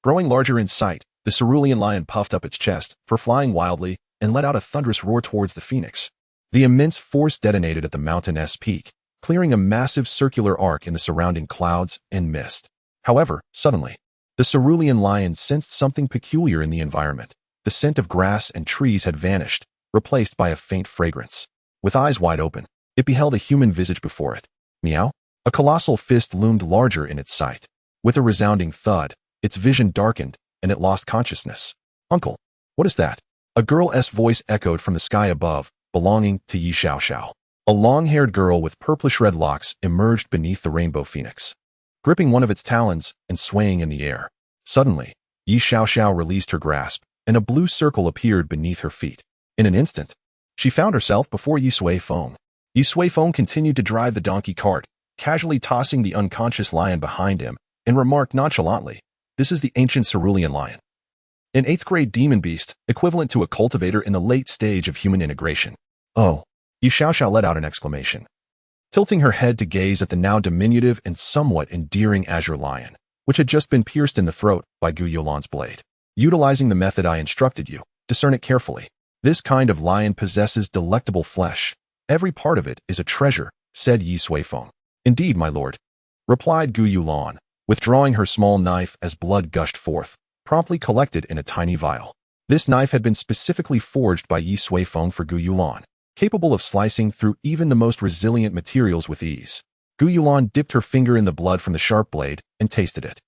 growing larger in sight, the cerulean lion puffed up its chest, flying wildly, and let out a thunderous roar towards the phoenix. The immense force detonated at the mountain's peak, clearing a massive circular arc in the surrounding clouds and mist. However, suddenly, the cerulean lion sensed something peculiar in the environment. The scent of grass and trees had vanished, replaced by a faint fragrance. With eyes wide open, it beheld a human visage before it. Meow? A colossal fist loomed larger in its sight. With a resounding thud, its vision darkened, and it lost consciousness. Uncle, what is that? A girl's voice echoed from the sky above, belonging to Ye Suifeng. A long-haired girl with purplish-red locks emerged beneath the rainbow phoenix, gripping one of its talons and swaying in the air. Suddenly, Ye Suifeng released her grasp, and a blue circle appeared beneath her feet. In an instant, she found herself before Ye Suifeng. Ye Suifeng continued to drive the donkey cart, casually tossing the unconscious lion behind him, and remarked nonchalantly, "This is the ancient cerulean lion. An 8th-grade demon beast, equivalent to a cultivator in the late stage of human integration." "Oh." Ye Suifeng let out an exclamation, tilting her head to gaze at the now diminutive and somewhat endearing azure lion, which had just been pierced in the throat by Gu Yulan's blade. "Utilizing the method I instructed you, discern it carefully. This kind of lion possesses delectable flesh. Every part of it is a treasure," said Ye Suifeng. "Indeed, my lord," replied Gu Yulan, withdrawing her small knife as blood gushed forth, promptly collected in a tiny vial. This knife had been specifically forged by Ye Suifeng for Gu Yulan, capable of slicing through even the most resilient materials with ease. Gu Yulan dipped her finger in the blood from the sharp blade and tasted it,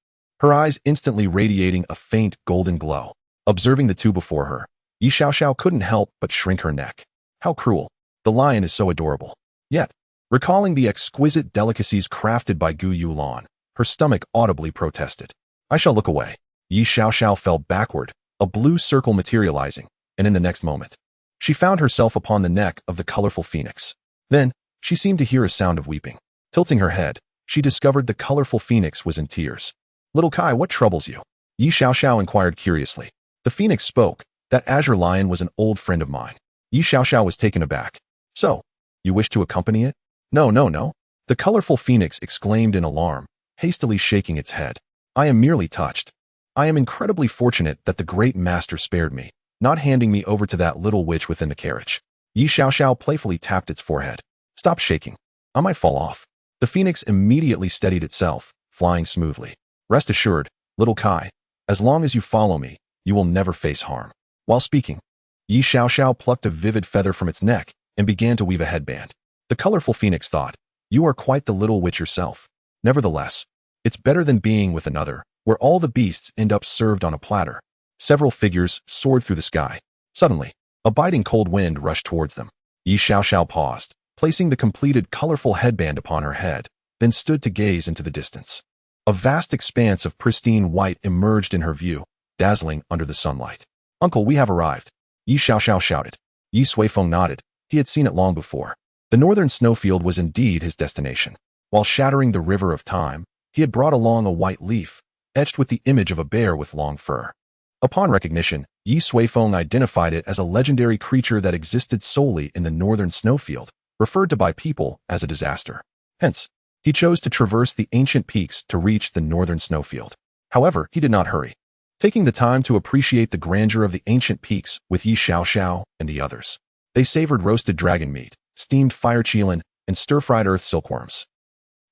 her eyes instantly radiating a faint golden glow. Observing the two before her, Ye Suifeng couldn't help but shrink her neck. How cruel. The lion is so adorable. Yet, recalling the exquisite delicacies crafted by Gu Yulan, her stomach audibly protested. "I shall look away." Ye Suifeng fell backward, a blue circle materializing, and in the next moment, she found herself upon the neck of the colorful phoenix. Then, she seemed to hear a sound of weeping. Tilting her head, she discovered the colorful phoenix was in tears. "Little Kai, what troubles you?" Ye Suifeng inquired curiously. The phoenix spoke. "That azure lion was an old friend of mine." Ye Suifeng was taken aback. "So, you wish to accompany it?" No. The colorful phoenix exclaimed in alarm, hastily shaking its head. "I am merely touched. I am incredibly fortunate that the great master spared me, not handing me over to that little witch within the carriage." Ye Suifeng playfully tapped its forehead. "Stop shaking. I might fall off." The phoenix immediately steadied itself, flying smoothly. "Rest assured, little Kai, as long as you follow me, you will never face harm." While speaking, Ye Suifeng plucked a vivid feather from its neck and began to weave a headband. The colorful phoenix thought, "You are quite the little witch yourself. Nevertheless, it's better than being with another, where all the beasts end up served on a platter." Several figures soared through the sky. Suddenly, a biting cold wind rushed towards them. Ye Suifeng paused, placing the completed colorful headband upon her head, then stood to gaze into the distance. A vast expanse of pristine white emerged in her view, dazzling under the sunlight. "Uncle, we have arrived," Ye Suifeng shouted. Ye Suifeng nodded. He had seen it long before. The northern snowfield was indeed his destination. While shattering the river of time, he had brought along a white leaf, etched with the image of a bear with long fur. Upon recognition, Ye Suifeng identified it as a legendary creature that existed solely in the northern snowfield, referred to by people as a disaster. Hence, he chose to traverse the ancient peaks to reach the northern snowfield. However, he did not hurry, taking the time to appreciate the grandeur of the ancient peaks with Ye Suifeng and the others. They savored roasted dragon meat, steamed fire cheelin, and stir-fried earth silkworms.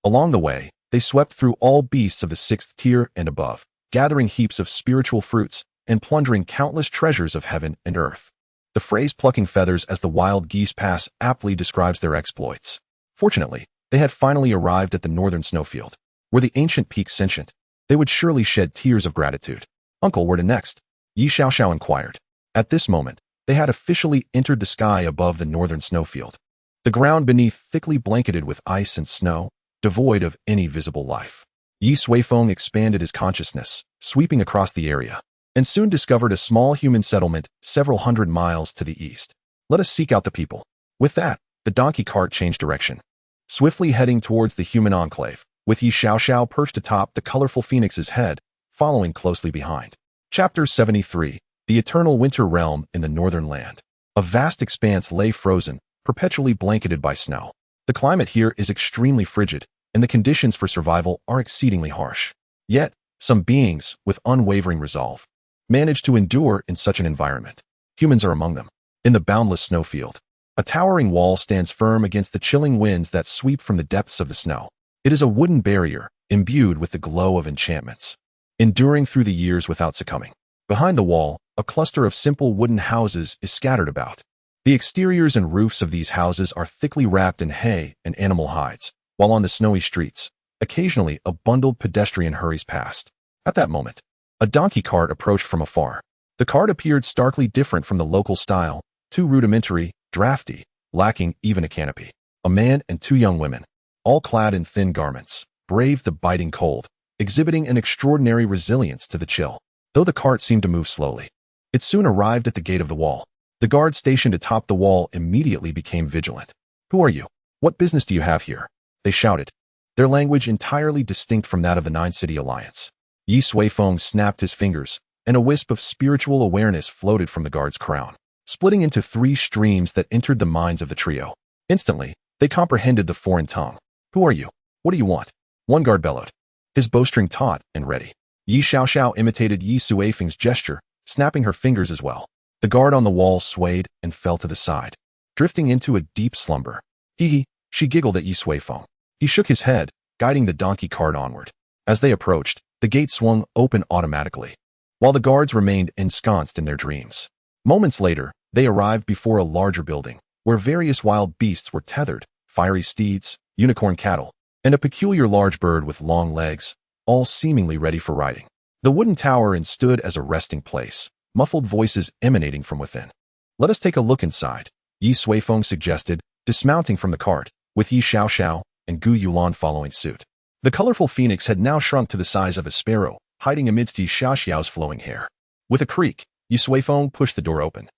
Along the way, they swept through all beasts of the 6th tier and above, gathering heaps of spiritual fruits and plundering countless treasures of heaven and earth. The phrase "plucking feathers as the wild geese pass" aptly describes their exploits. Fortunately, they had finally arrived at the northern snowfield. Were the ancient peaks sentient, they would surely shed tears of gratitude. "Uncle, where to next?" Ye Suifeng inquired. At this moment, they had officially entered the sky above the northern snowfield. The ground beneath thickly blanketed with ice and snow, devoid of any visible life. Ye Suifeng expanded his consciousness, sweeping across the area, and soon discovered a small human settlement several hundred miles to the east. "Let us seek out the people." With that, the donkey cart changed direction, swiftly heading towards the human enclave, with Ye Suifeng perched atop the colorful phoenix's head, following closely behind. Chapter 73. The Eternal Winter Realm in the Northern Land. A vast expanse lay frozen, perpetually blanketed by snow. The climate here is extremely frigid, and the conditions for survival are exceedingly harsh. Yet, some beings, with unwavering resolve, manage to endure in such an environment. Humans are among them. In the boundless snowfield, a towering wall stands firm against the chilling winds that sweep from the depths of the snow. It is a wooden barrier, imbued with the glow of enchantments, enduring through the years without succumbing. Behind the wall, a cluster of simple wooden houses is scattered about. The exteriors and roofs of these houses are thickly wrapped in hay and animal hides, while on the snowy streets, occasionally a bundled pedestrian hurries past. At that moment, a donkey cart approached from afar. The cart appeared starkly different from the local style, too rudimentary, drafty, lacking even a canopy. A man and two young women, all clad in thin garments, braved the biting cold, exhibiting an extraordinary resilience to the chill. Though the cart seemed to move slowly, it soon arrived at the gate of the wall. The guard stationed atop the wall immediately became vigilant. "Who are you? What business do you have here?" they shouted, their language entirely distinct from that of the Nine-City Alliance. Ye Suifeng snapped his fingers, and a wisp of spiritual awareness floated from the guard's crown, splitting into three streams that entered the minds of the trio. Instantly, they comprehended the foreign tongue. "Who are you? What do you want?" one guard bellowed, his bowstring taut and ready. Ye Xiaoxiao imitated Ye Suifeng's gesture, snapping her fingers as well. The guard on the wall swayed and fell to the side, drifting into a deep slumber. Hee, she giggled at Ye Suifeng. He shook his head, guiding the donkey cart onward. As they approached, the gate swung open automatically, while the guards remained ensconced in their dreams. Moments later, they arrived before a larger building, where various wild beasts were tethered, fiery steeds, unicorn cattle, and a peculiar large bird with long legs, all seemingly ready for riding. The wooden tower stood as a resting place, muffled voices emanating from within. "Let us take a look inside," Ye Suifeng suggested, dismounting from the cart, with Ye Xiaoxiao and Gu Yulan following suit. The colorful phoenix had now shrunk to the size of a sparrow, hiding amidst Ye Xiaoxiao's flowing hair. With a creak, Ye Suifeng pushed the door open,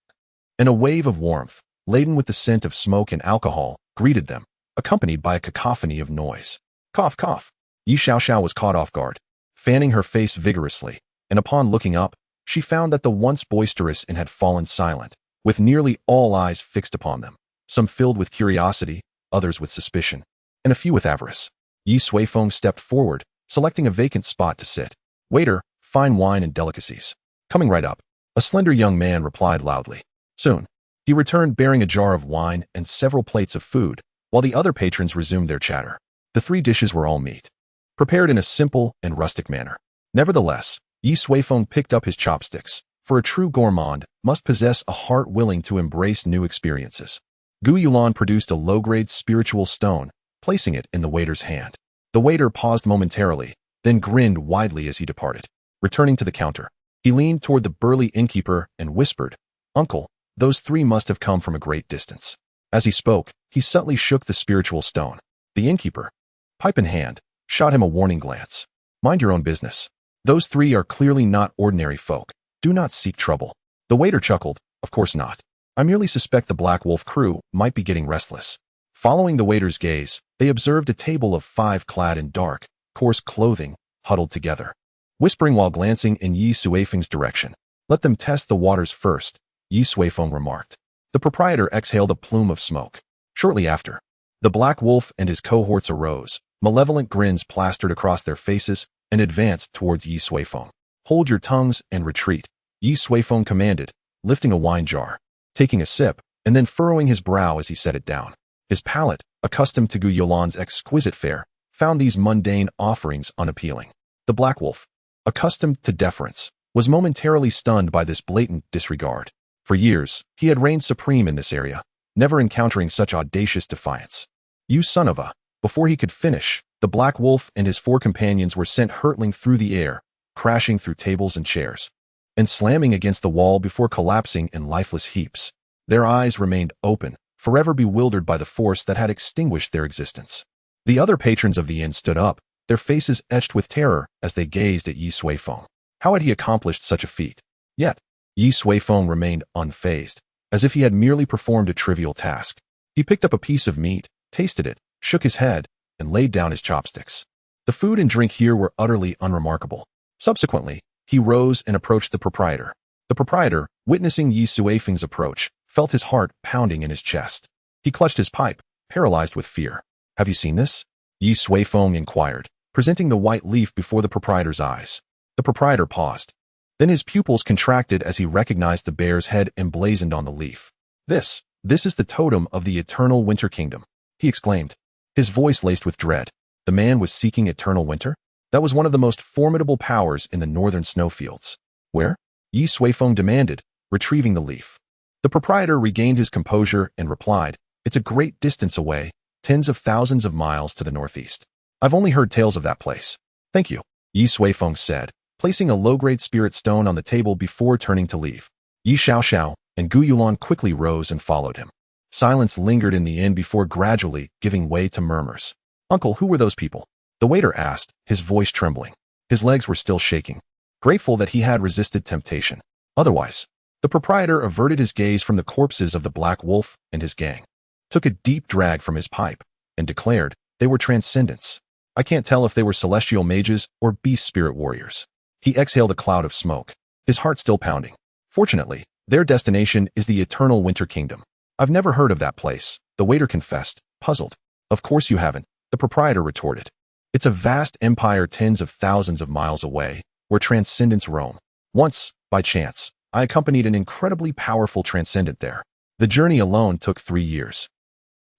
and a wave of warmth, laden with the scent of smoke and alcohol, greeted them, accompanied by a cacophony of noise. Cough, cough. Ye Xiaoxiao was caught off guard, fanning her face vigorously, and upon looking up, she found that the once boisterous had fallen silent, with nearly all eyes fixed upon them, some filled with curiosity, others with suspicion, and a few with avarice. Ye Suifeng stepped forward, selecting a vacant spot to sit. "Waiter, fine wine and delicacies." "Coming right up," a slender young man replied loudly. Soon, he returned bearing a jar of wine and several plates of food, while the other patrons resumed their chatter. The three dishes were all meat, prepared in a simple and rustic manner. Nevertheless, Ye Suifeng picked up his chopsticks, for a true gourmand must possess a heart willing to embrace new experiences. Gu Yulan produced a low-grade spiritual stone, placing it in the waiter's hand. The waiter paused momentarily, then grinned widely as he departed. Returning to the counter, he leaned toward the burly innkeeper and whispered, "Uncle, those three must have come from a great distance." As he spoke, he subtly shook the spiritual stone. The innkeeper, pipe in hand, shot him a warning glance. "Mind your own business. Those three are clearly not ordinary folk. Do not seek trouble." The waiter chuckled, "Of course not. I merely suspect the Black Wolf crew might be getting restless." Following the waiter's gaze, they observed a table of five clad in dark, coarse clothing, huddled together. Whispering while glancing in Ye Suifeng's direction, "Let them test the waters first," Ye Suifeng remarked. The proprietor exhaled a plume of smoke. Shortly after, the Black Wolf and his cohorts arose, malevolent grins plastered across their faces, and advanced towards Ye Suifeng. "Hold your tongues and retreat," Ye Suifeng commanded, lifting a wine jar, taking a sip, and then furrowing his brow as he set it down. His palate, accustomed to Gu Yulan's exquisite fare, found these mundane offerings unappealing. The Black Wolf, accustomed to deference, was momentarily stunned by this blatant disregard. For years, he had reigned supreme in this area, never encountering such audacious defiance. "You son of a..." Before he could finish, the Black Wolf and his four companions were sent hurtling through the air, crashing through tables and chairs, and slamming against the wall before collapsing in lifeless heaps. Their eyes remained open, forever bewildered by the force that had extinguished their existence. The other patrons of the inn stood up, their faces etched with terror as they gazed at Ye Suifeng. How had he accomplished such a feat? Yet, Ye Suifeng remained unfazed, as if he had merely performed a trivial task. He picked up a piece of meat, tasted it, shook his head, and laid down his chopsticks. The food and drink here were utterly unremarkable. Subsequently, he rose and approached the proprietor. The proprietor, witnessing Ye Suifeng's approach, felt his heart pounding in his chest. He clutched his pipe, paralyzed with fear. Have you seen this? Ye Suifeng inquired, presenting the white leaf before the proprietor's eyes. The proprietor paused. Then his pupils contracted as he recognized the bear's head emblazoned on the leaf. This is the totem of the eternal winter kingdom, he exclaimed, his voice laced with dread. The man was seeking eternal winter? That was one of the most formidable powers in the northern snowfields. Where? Ye Suifeng demanded, retrieving the leaf. The proprietor regained his composure and replied, It's a great distance away, tens of thousands of miles to the northeast. I've only heard tales of that place. Thank you, Ye Suifeng said, placing a low-grade spirit stone on the table before turning to leave. Ye Xiaoxiao and Gu Yulan quickly rose and followed him. Silence lingered in the inn before gradually giving way to murmurs. Uncle, who were those people? The waiter asked, his voice trembling. His legs were still shaking, grateful that he had resisted temptation. Otherwise, the proprietor averted his gaze from the corpses of the Black Wolf and his gang, took a deep drag from his pipe, and declared, they were transcendents. I can't tell if they were celestial mages or beast spirit warriors. He exhaled a cloud of smoke, his heart still pounding. Fortunately, their destination is the eternal winter kingdom. I've never heard of that place, the waiter confessed, puzzled. Of course you haven't, the proprietor retorted. It's a vast empire tens of thousands of miles away, where transcendents roam. Once, by chance, I accompanied an incredibly powerful transcendent there. The journey alone took 3 years.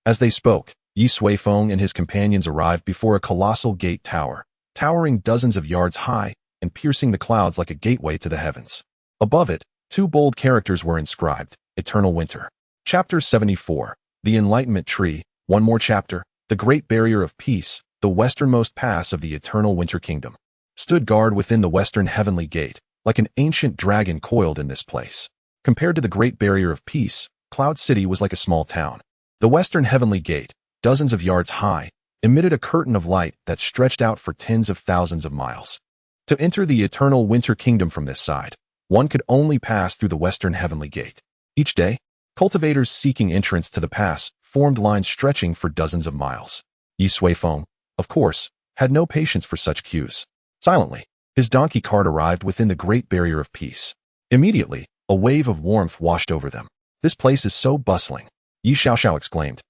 As they spoke, Ye Suifeng and his companions arrived before a colossal gate tower, towering dozens of yards high and piercing the clouds like a gateway to the heavens. Above it, 2 bold characters were inscribed, Eternal Winter. Chapter 74, The Enlightenment Tree, one more chapter, The Great Barrier of Peace, the westernmost pass of the Eternal Winter Kingdom, stood guard within the western heavenly gate, like an ancient dragon coiled in this place. Compared to the Great Barrier of Peace, Cloud City was like a small town. The western heavenly gate, dozens of yards high, emitted a curtain of light that stretched out for tens of thousands of miles. To enter the Eternal Winter Kingdom from this side, one could only pass through the western heavenly gate. Each day, cultivators seeking entrance to the pass formed lines stretching for dozens of miles. Ye Suifeng, of course, had no patience for such queues. Silently, his donkey cart arrived within the Great Barrier of Peace. Immediately, a wave of warmth washed over them. This place is so bustling, Ye Xiaoxiao exclaimed,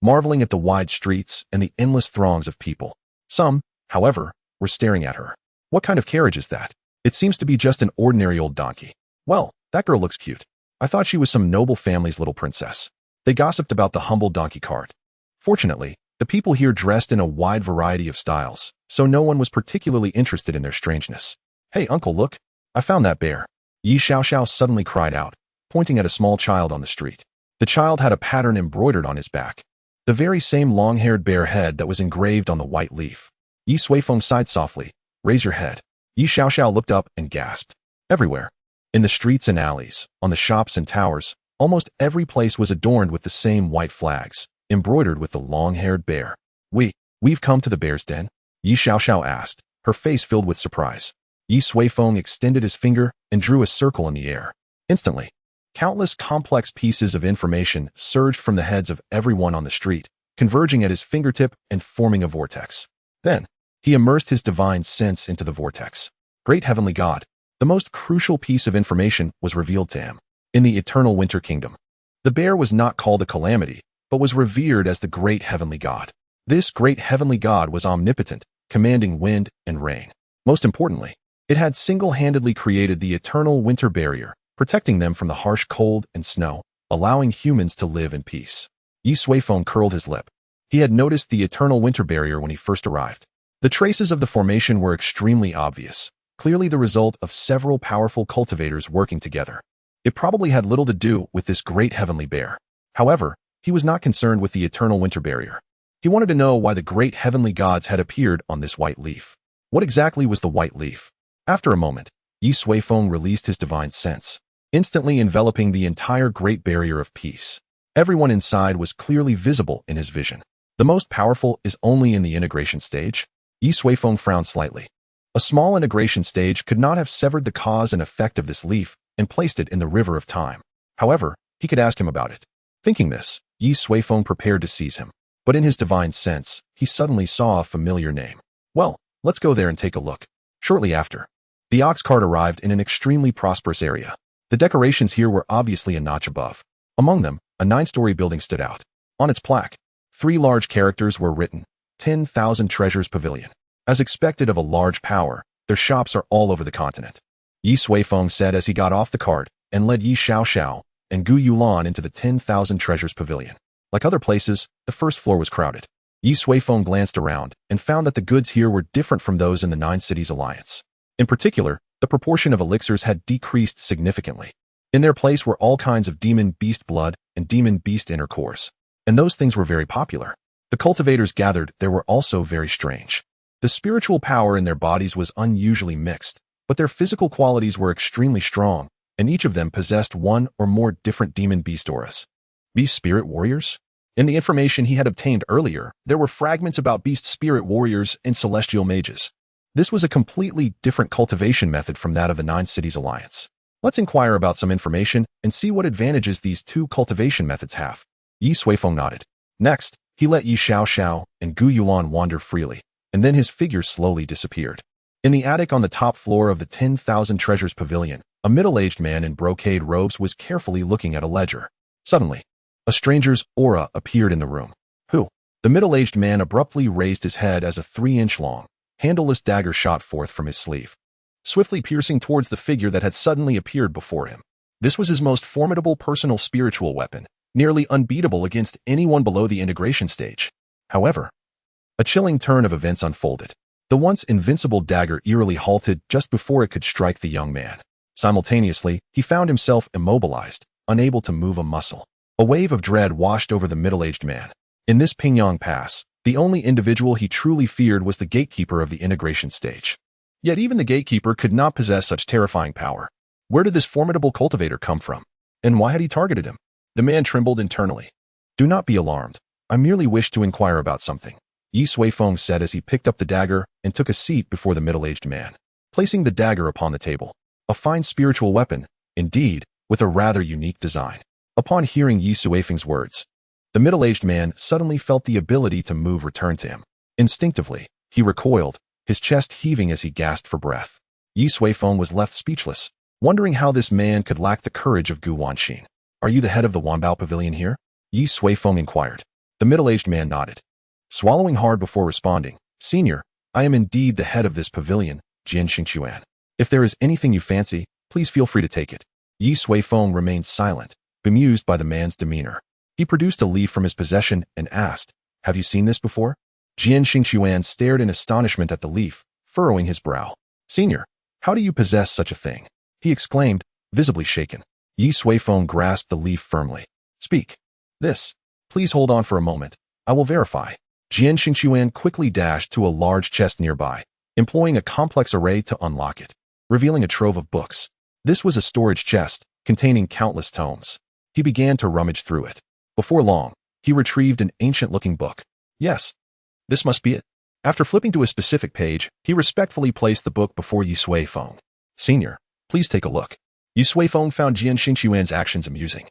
marveling at the wide streets and the endless throngs of people. Some, however, were staring at her. What kind of carriage is that? It seems to be just an ordinary old donkey. Well, that girl looks cute. I thought she was some noble family's little princess. They gossiped about the humble donkey cart. Fortunately, the people here dressed in a wide variety of styles, so no one was particularly interested in their strangeness. Hey uncle, look, I found that bear. Ye Xiaoxiao suddenly cried out, pointing at a small child on the street. The child had a pattern embroidered on his back, the very same long-haired bear head that was engraved on the white leaf. Ye Suifeng sighed softly. Raise your head. Ye Xiaoxiao looked up and gasped. Everywhere, in the streets and alleys, on the shops and towers, almost every place was adorned with the same white flags, embroidered with the long-haired bear. We've come to the bear's den? Ye Xiaoxiao asked, her face filled with surprise. Ye Suifeng extended his finger and drew a circle in the air. Instantly, countless complex pieces of information surged from the heads of everyone on the street, converging at his fingertip and forming a vortex. Then, he immersed his divine sense into the vortex. Great Heavenly God, the most crucial piece of information was revealed to him. In the Eternal Winter Kingdom, the bear was not called a calamity, but was revered as the Great Heavenly God. This Great Heavenly God was omnipotent, commanding wind and rain. Most importantly, it had single-handedly created the Eternal Winter Barrier, protecting them from the harsh cold and snow, allowing humans to live in peace. Ye Suifeng curled his lip. He had noticed the Eternal Winter Barrier when he first arrived. The traces of the formation were extremely obvious, clearly the result of several powerful cultivators working together. It probably had little to do with this great heavenly bear. However, he was not concerned with the Eternal Winter Barrier. He wanted to know why the great heavenly gods had appeared on this white leaf. What exactly was the white leaf? After a moment, Ye Suifeng released his divine sense, instantly enveloping the entire Great Barrier of Peace. Everyone inside was clearly visible in his vision. The most powerful is only in the integration stage? Ye Suifeng frowned slightly. A small integration stage could not have severed the cause and effect of this leaf and placed it in the river of time. However, he could ask him about it. Thinking this, Ye Suifeng prepared to seize him. But in his divine sense, he suddenly saw a familiar name. Well, let's go there and take a look. Shortly after, the ox cart arrived in an extremely prosperous area. The decorations here were obviously a notch above. Among them, a 9-story building stood out. On its plaque, 3 large characters were written, 10,000 Treasures Pavilion. As expected of a large power, their shops are all over the continent. Ye Suifeng said as he got off the cart and led Ye Xiaoxiao and Gu Yulan into the 10,000 Treasures Pavilion. Like other places, the first floor was crowded. Ye Suifeng glanced around and found that the goods here were different from those in the 9 Cities Alliance. In particular, the proportion of elixirs had decreased significantly. In their place were all kinds of demon beast blood and demon beast intercourse. And those things were very popular. The cultivators gathered there were also very strange. The spiritual power in their bodies was unusually mixed, but their physical qualities were extremely strong, and each of them possessed one or more different demon beast auras. Beast spirit warriors? In the information he had obtained earlier, there were fragments about beast spirit warriors and celestial mages. This was a completely different cultivation method from that of the 9 Cities Alliance. Let's inquire about some information and see what advantages these 2 cultivation methods have. Ye Suifeng nodded. Next, he let Ye Xiaoxiao and Gu Yulan wander freely, and then his figure slowly disappeared. In the attic on the top floor of the 10,000 Treasures Pavilion, a middle-aged man in brocade robes was carefully looking at a ledger. Suddenly, a stranger's aura appeared in the room. Who? The middle-aged man abruptly raised his head as a 3-inch-long, handleless dagger shot forth from his sleeve, swiftly piercing towards the figure that had suddenly appeared before him. This was his most formidable personal spiritual weapon, nearly unbeatable against anyone below the integration stage. However, a chilling turn of events unfolded. The once invincible dagger eerily halted just before it could strike the young man. Simultaneously, he found himself immobilized, unable to move a muscle. A wave of dread washed over the middle-aged man. In this Pingyang Pass, the only individual he truly feared was the gatekeeper of the integration stage. Yet even the gatekeeper could not possess such terrifying power. Where did this formidable cultivator come from? And why had he targeted him? The man trembled internally. Do not be alarmed. I merely wish to inquire about something, Ye Suifeng said as he picked up the dagger and took a seat before the middle-aged man, placing the dagger upon the table. A fine spiritual weapon, indeed, with a rather unique design. Upon hearing Ye Suifeng's words, the middle-aged man suddenly felt the ability to move return to him. Instinctively, he recoiled, his chest heaving as he gasped for breath. Ye Suifeng was left speechless, wondering how this man could lack the courage of Gu Wanxin. Are you the head of the Wanbao Pavilion here? Ye Suifeng inquired. The middle-aged man nodded, swallowing hard before responding. Senior, I am indeed the head of this pavilion, Jian Xingquan. If there is anything you fancy, please feel free to take it. Ye Suifeng remained silent, bemused by the man's demeanor. He produced a leaf from his possession and asked, Have you seen this before? Jian Xingquan stared in astonishment at the leaf, furrowing his brow. Senior, how do you possess such a thing? He exclaimed, visibly shaken. Ye Suifeng grasped the leaf firmly. Speak. This. Please hold on for a moment. I will verify. Jian Xingquan quickly dashed to a large chest nearby, employing a complex array to unlock it, revealing a trove of books. This was a storage chest, containing countless tomes. He began to rummage through it. Before long, he retrieved an ancient-looking book. Yes, this must be it. After flipping to a specific page, he respectfully placed the book before Ye Suifeng. Senior, please take a look. Ye Suifeng found Jian Xingquan's actions amusing,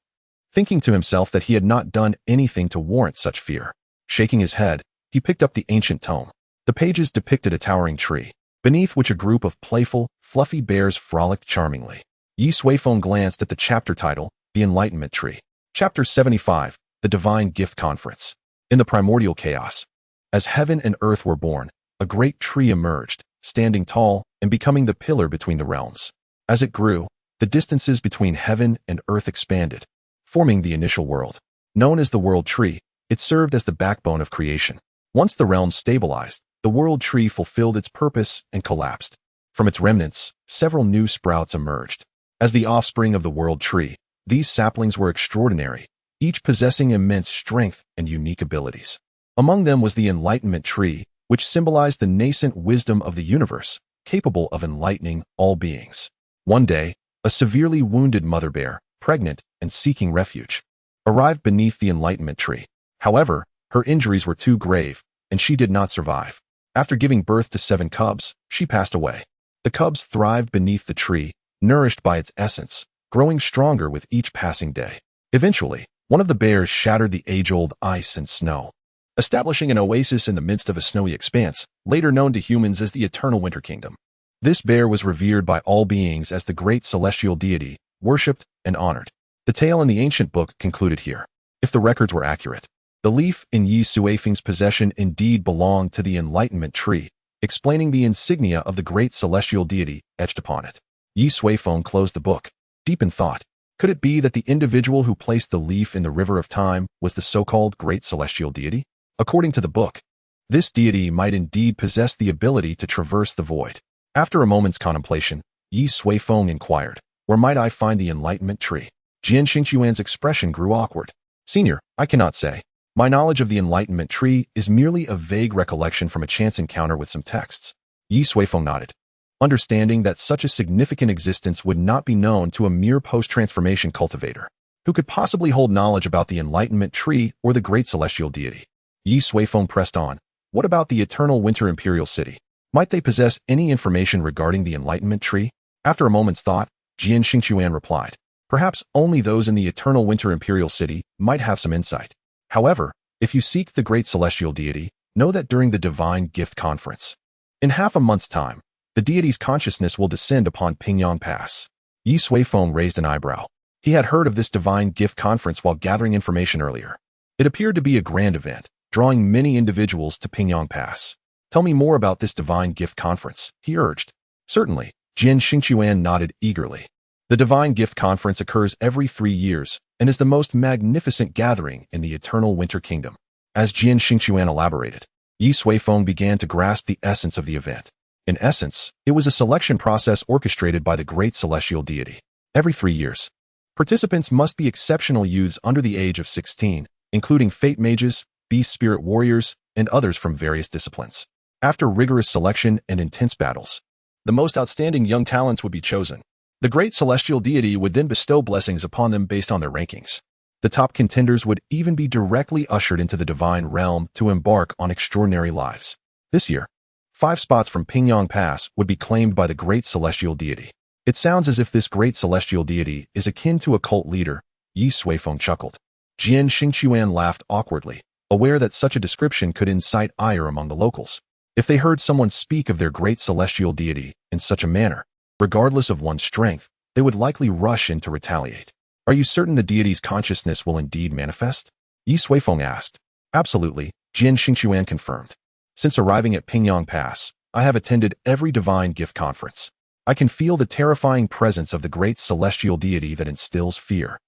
thinking to himself that he had not done anything to warrant such fear. Shaking his head, he picked up the ancient tome. The pages depicted a towering tree, beneath which a group of playful, fluffy bears frolicked charmingly. Ye Suifeng glanced at the chapter title, The Enlightenment Tree. Chapter 75, The Divine Gift Conference. In the primordial chaos, as heaven and earth were born, a great tree emerged, standing tall and becoming the pillar between the realms. As it grew, the distances between heaven and earth expanded, forming the initial world. Known as the World Tree, it served as the backbone of creation. Once the realms stabilized, the World Tree fulfilled its purpose and collapsed. From its remnants, several new sprouts emerged. As the offspring of the World Tree, these saplings were extraordinary, each possessing immense strength and unique abilities. Among them was the Enlightenment Tree, which symbolized the nascent wisdom of the universe, capable of enlightening all beings. One day, a severely wounded mother bear, pregnant and seeking refuge, arrived beneath the Enlightenment Tree. However, her injuries were too grave, and she did not survive. After giving birth to 7 cubs, she passed away. The cubs thrived beneath the tree, nourished by its essence, growing stronger with each passing day. Eventually, one of the bears shattered the age-old ice and snow, establishing an oasis in the midst of a snowy expanse, later known to humans as the Eternal Winter Kingdom. This bear was revered by all beings as the great celestial deity, worshipped and honored. The tale in the ancient book concluded here. If the records were accurate, The leaf in Ye Suifeng's possession indeed belonged to the enlightenment tree, explaining the insignia of the great celestial deity etched upon it. Ye Suifeng closed the book, deep in thought. Could it be that the individual who placed the leaf in the river of time was the so-called great celestial deity? According to the book, this deity might indeed possess the ability to traverse the void. After a moment's contemplation, Ye Suifeng inquired, "Where might I find the enlightenment tree?" Jian Xingquan's expression grew awkward. "Senior, I cannot say. My knowledge of the enlightenment tree is merely a vague recollection from a chance encounter with some texts." Ye Suifeng nodded, understanding that such a significant existence would not be known to a mere post-transformation cultivator. Who could possibly hold knowledge about the enlightenment tree or the great celestial deity? Ye Suifeng pressed on. What about the eternal winter imperial city? Might they possess any information regarding the enlightenment tree? After a moment's thought, Jian Xingquan replied, "Perhaps only those in the eternal winter imperial city might have some insight. However, if you seek the great celestial deity, know that during the Divine Gift Conference, in half a month's time, the deity's consciousness will descend upon Pingyang Pass." Ye Suifeng raised an eyebrow. He had heard of this Divine Gift Conference while gathering information earlier. It appeared to be a grand event, drawing many individuals to Pingyang Pass. "Tell me more about this Divine Gift Conference," he urged. "Certainly," Jian Xingquan nodded eagerly. The Divine Gift Conference occurs every 3 years and is the most magnificent gathering in the Eternal Winter Kingdom. As Jian Xingquan elaborated, Ye Suifeng began to grasp the essence of the event. In essence, it was a selection process orchestrated by the great celestial deity. Every 3 years, participants must be exceptional youths under the age of 16, including fate mages, beast spirit warriors, and others from various disciplines. After rigorous selection and intense battles, the most outstanding young talents would be chosen. The great celestial deity would then bestow blessings upon them based on their rankings. The top contenders would even be directly ushered into the divine realm to embark on extraordinary lives. This year, 5 spots from Pingyang Pass would be claimed by the great celestial deity. It sounds as if this great celestial deity is akin to a cult leader, Ye Suifeng chuckled. Jian Xingquan laughed awkwardly, aware that such a description could incite ire among the locals. If they heard someone speak of their great celestial deity in such a manner, regardless of one's strength, they would likely rush in to retaliate. "Are you certain the deity's consciousness will indeed manifest?" Ye Suifeng asked. "Absolutely," Jian Xingquan confirmed. "Since arriving at Pingyang Pass, I have attended every divine gift conference. I can feel the terrifying presence of the great celestial deity that instills fear.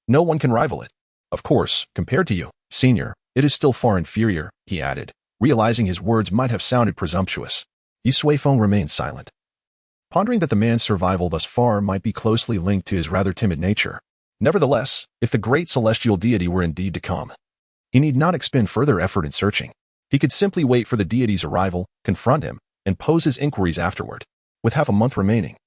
No one can rival it. Of course, compared to you, senior, it is still far inferior," he added, realizing his words might have sounded presumptuous. Ye Suifeng remained silent, pondering that the man's survival thus far might be closely linked to his rather timid nature. Nevertheless, if the great celestial deity were indeed to come, he need not expend further effort in searching. He could simply wait for the deity's arrival, confront him, and pose his inquiries afterward. With half a month remaining,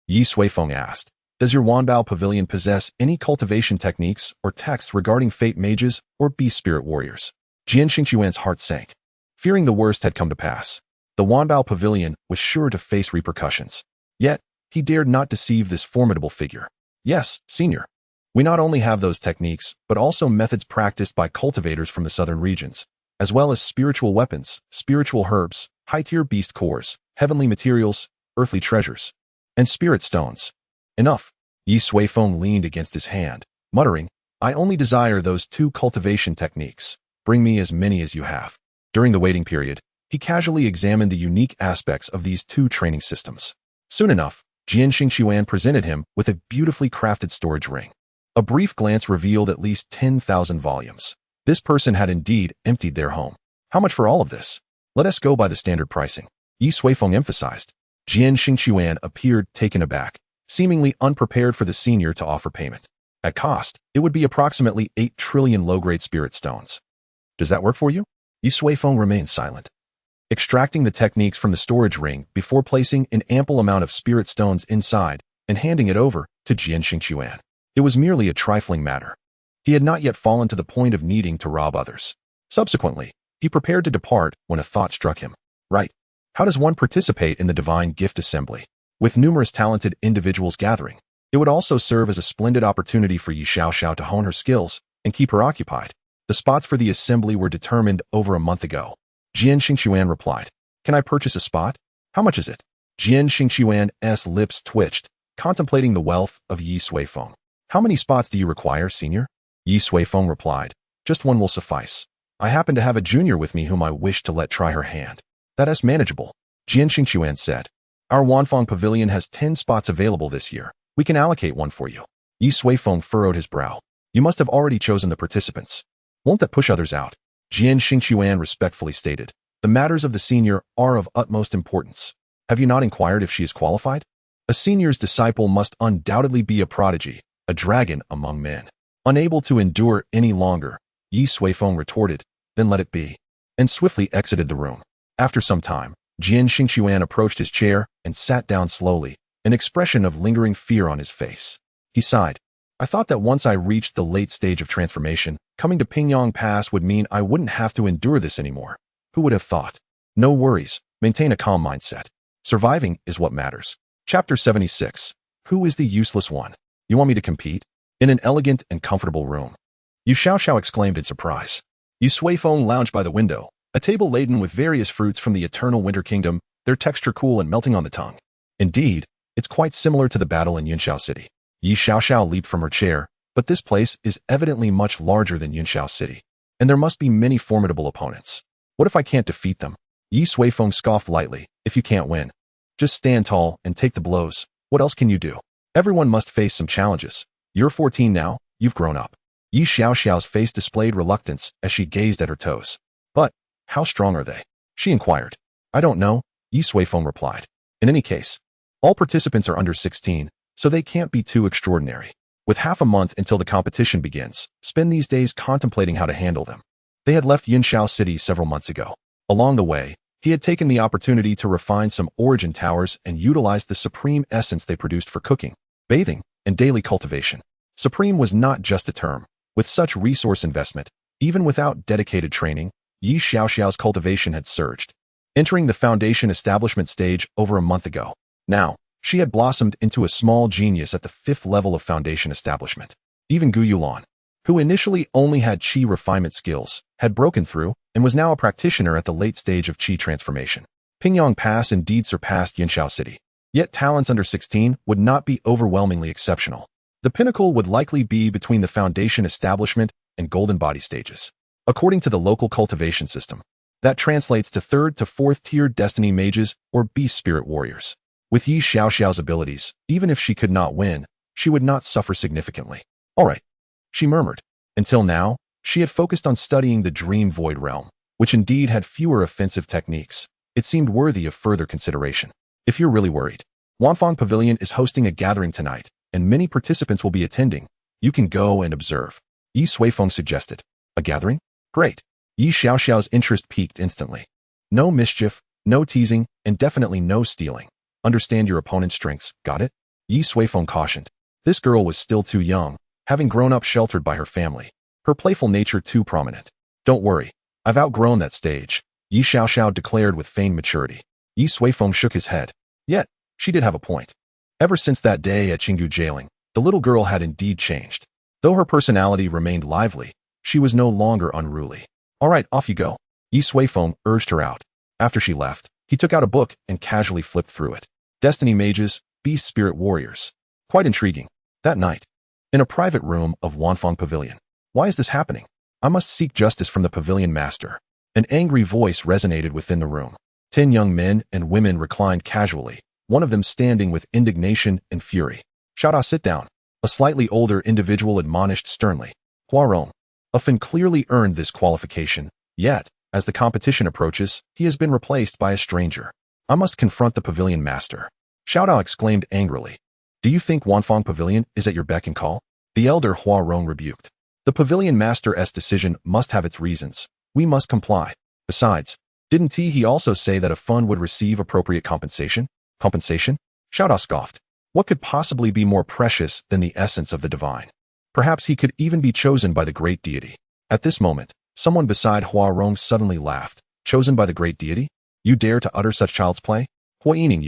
Ye Suifeng asked, "Does your Wanbao Pavilion possess any cultivation techniques or texts regarding fate mages or beast spirit warriors?" Jian Xingquan's heart sank. Fearing the worst had come to pass, the Wanbao Pavilion was sure to face repercussions. Yet, he dared not deceive this formidable figure. "Yes, senior. We not only have those techniques, but also methods practiced by cultivators from the southern regions, as well as spiritual weapons, spiritual herbs, high-tier beast cores, heavenly materials, earthly treasures, and spirit stones." "Enough." Ye Suifeng leaned against his hand, muttering, "I only desire those 2 cultivation techniques. Bring me as many as you have." During the waiting period, he casually examined the unique aspects of these 2 training systems. Soon enough, Jian Xingquan presented him with a beautifully crafted storage ring. A brief glance revealed at least 10,000 volumes. This person had indeed emptied their home. "How much for all of this?" "Let us go by the standard pricing," Ye Suifeng emphasized. Jian Xingquan appeared taken aback, seemingly unprepared for the senior to offer payment. At cost, it would be approximately 8 trillion low-grade spirit stones. "Does that work for you?" Ye Suifeng remained silent, extracting the techniques from the storage ring before placing an ample amount of spirit stones inside and handing it over to Jian Xingquan. It was merely a trifling matter. He had not yet fallen to the point of needing to rob others. Subsequently, he prepared to depart when a thought struck him. Right. How does one participate in the Divine Gift Assembly? With numerous talented individuals gathering, it would also serve as a splendid opportunity for Ye Xiaoxiao to hone her skills and keep her occupied. The spots for the assembly were determined over a month ago. Jian Xingquan replied, "Can I purchase a spot? How much is it?" Jian Xingquan's lips twitched, contemplating the wealth of Ye Suifeng. "How many spots do you require, senior?" Ye Suifeng replied, "Just 1 will suffice." I happen to have a junior with me whom I wish to let try her hand. That is manageable, Jian Xingquan said. Our Wanfang Pavilion has 10 spots available this year. We can allocate one for you. Ye Suifeng furrowed his brow. You must have already chosen the participants. Won't that push others out? Jian Xingquan respectfully stated. The matters of the senior are of utmost importance. Have you not inquired if she is qualified? A senior's disciple must undoubtedly be a prodigy, a dragon among men. Unable to endure any longer, Ye Suifeng retorted, then let it be, and swiftly exited the room. After some time, Jian Xingquan approached his chair and sat down slowly, an expression of lingering fear on his face. He sighed. I thought that once I reached the late stage of transformation, coming to Pingyang Pass would mean I wouldn't have to endure this anymore. Who would have thought? No worries, maintain a calm mindset. Surviving is what matters. Chapter 76. Who is the useless one? You want me to compete? In an elegant and comfortable room. Ye Xiaoxiao exclaimed in surprise. Ye Suifeng lounged by the window, a table laden with various fruits from the eternal winter kingdom, their texture cool and melting on the tongue. Indeed, it's quite similar to the battle in Yunxiao City. Ye Xiaoxiao leaped from her chair, but this place is evidently much larger than Yunxiao City, and there must be many formidable opponents. What if I can't defeat them? Ye Suifeng scoffed lightly. If you can't win, just stand tall and take the blows. What else can you do? Everyone must face some challenges. You're 14 now, you've grown up. Ye Xiaoxiao's face displayed reluctance as she gazed at her toes. But, how strong are they? She inquired. I don't know, Ye Suifeng replied. In any case, all participants are under 16, so they can't be too extraordinary. With half a month until the competition begins, spend these days contemplating how to handle them. They had left Yunxiao City several months ago. Along the way, he had taken the opportunity to refine some origin towers and utilized the supreme essence they produced for cooking, bathing, and daily cultivation. Supreme was not just a term. With such resource investment, even without dedicated training, Ye Xiaoxiao's cultivation had surged, entering the foundation establishment stage over a month ago. Now, she had blossomed into a small genius at the 5th level of foundation establishment. Even Gu Yulan, who initially only had qi refinement skills, had broken through and was now a practitioner at the late stage of qi transformation. Pingyang Pass indeed surpassed Yunxiao City. Yet talents under 16 would not be overwhelmingly exceptional. The pinnacle would likely be between the foundation establishment and golden body stages. According to the local cultivation system, that translates to 3rd to 4th tier destiny mages or beast spirit warriors. With Ye Xiaoxiao's abilities, even if she could not win, she would not suffer significantly. All right, she murmured. Until now, she had focused on studying the dream void realm, which indeed had fewer offensive techniques. It seemed worthy of further consideration. If you're really worried, Wanfang Pavilion is hosting a gathering tonight, and many participants will be attending. You can go and observe. Ye Suifeng suggested. A gathering? Great. Ye Xiaoxiao's interest peaked instantly. No mischief, no teasing, and definitely no stealing. Understand your opponent's strengths, got it? Ye Suifeng cautioned. This girl was still too young, having grown up sheltered by her family. Her playful nature too prominent. Don't worry, I've outgrown that stage, Ye Xiaoxiao declared with feigned maturity. Ye Suifeng shook his head. Yet, she did have a point. Ever since that day at Qinggu jailing, the little girl had indeed changed. Though her personality remained lively, she was no longer unruly. All right, off you go. Ye Suifeng urged her out. After she left, he took out a book and casually flipped through it. Destiny Mages, Beast Spirit Warriors. Quite intriguing. That night, in a private room of Wanfang Pavilion. Why is this happening? I must seek justice from the Pavilion Master. An angry voice resonated within the room. 10 young men and women reclined casually, one of them standing with indignation and fury. Shada, sit down. A slightly older individual admonished sternly. Huarong. Fen clearly earned this qualification, yet, as the competition approaches, he has been replaced by a stranger. I must confront the Pavilion Master. Xiaodao exclaimed angrily. Do you think Wanfang Pavilion is at your beck and call? The elder Huarong rebuked. The Pavilion Master's decision must have its reasons. We must comply. Besides, didn't he also say that a fund would receive appropriate compensation? Compensation? Xiaodao scoffed. What could possibly be more precious than the essence of the divine? Perhaps he could even be chosen by the great deity. At this moment, someone beside Huarong suddenly laughed. Chosen by the great deity? You dare to utter such child's play? Huining,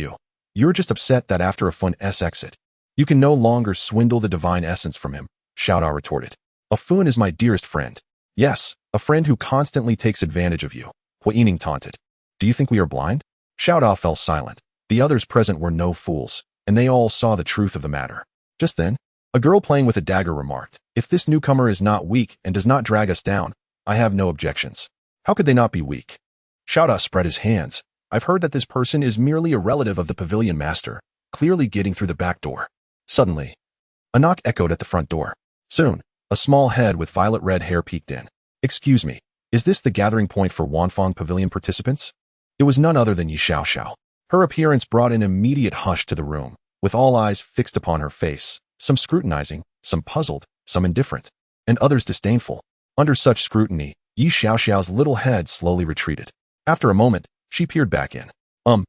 you're just upset that after a Fun's exit, you can no longer swindle the divine essence from him, Xiaodao retorted. A Fun is my dearest friend. Yes, a friend who constantly takes advantage of you, Huining taunted. Do you think we are blind? Xiaodao fell silent. The others present were no fools, and they all saw the truth of the matter. Just then, a girl playing with a dagger remarked, if this newcomer is not weak and does not drag us down, I have no objections. How could they not be weak? Showdown spread his hands. I've heard that this person is merely a relative of the Pavilion master, clearly getting through the back door. Suddenly, a knock echoed at the front door. Soon, a small head with violet-red hair peeked in. Excuse me, is this the gathering point for Wanfang Pavilion participants? It was none other than Ye Suifeng. Her appearance brought an immediate hush to the room, with all eyes fixed upon her face, some scrutinizing, some puzzled, some indifferent, and others disdainful. Under such scrutiny, Ye Suifeng's little head slowly retreated. After a moment, she peered back in.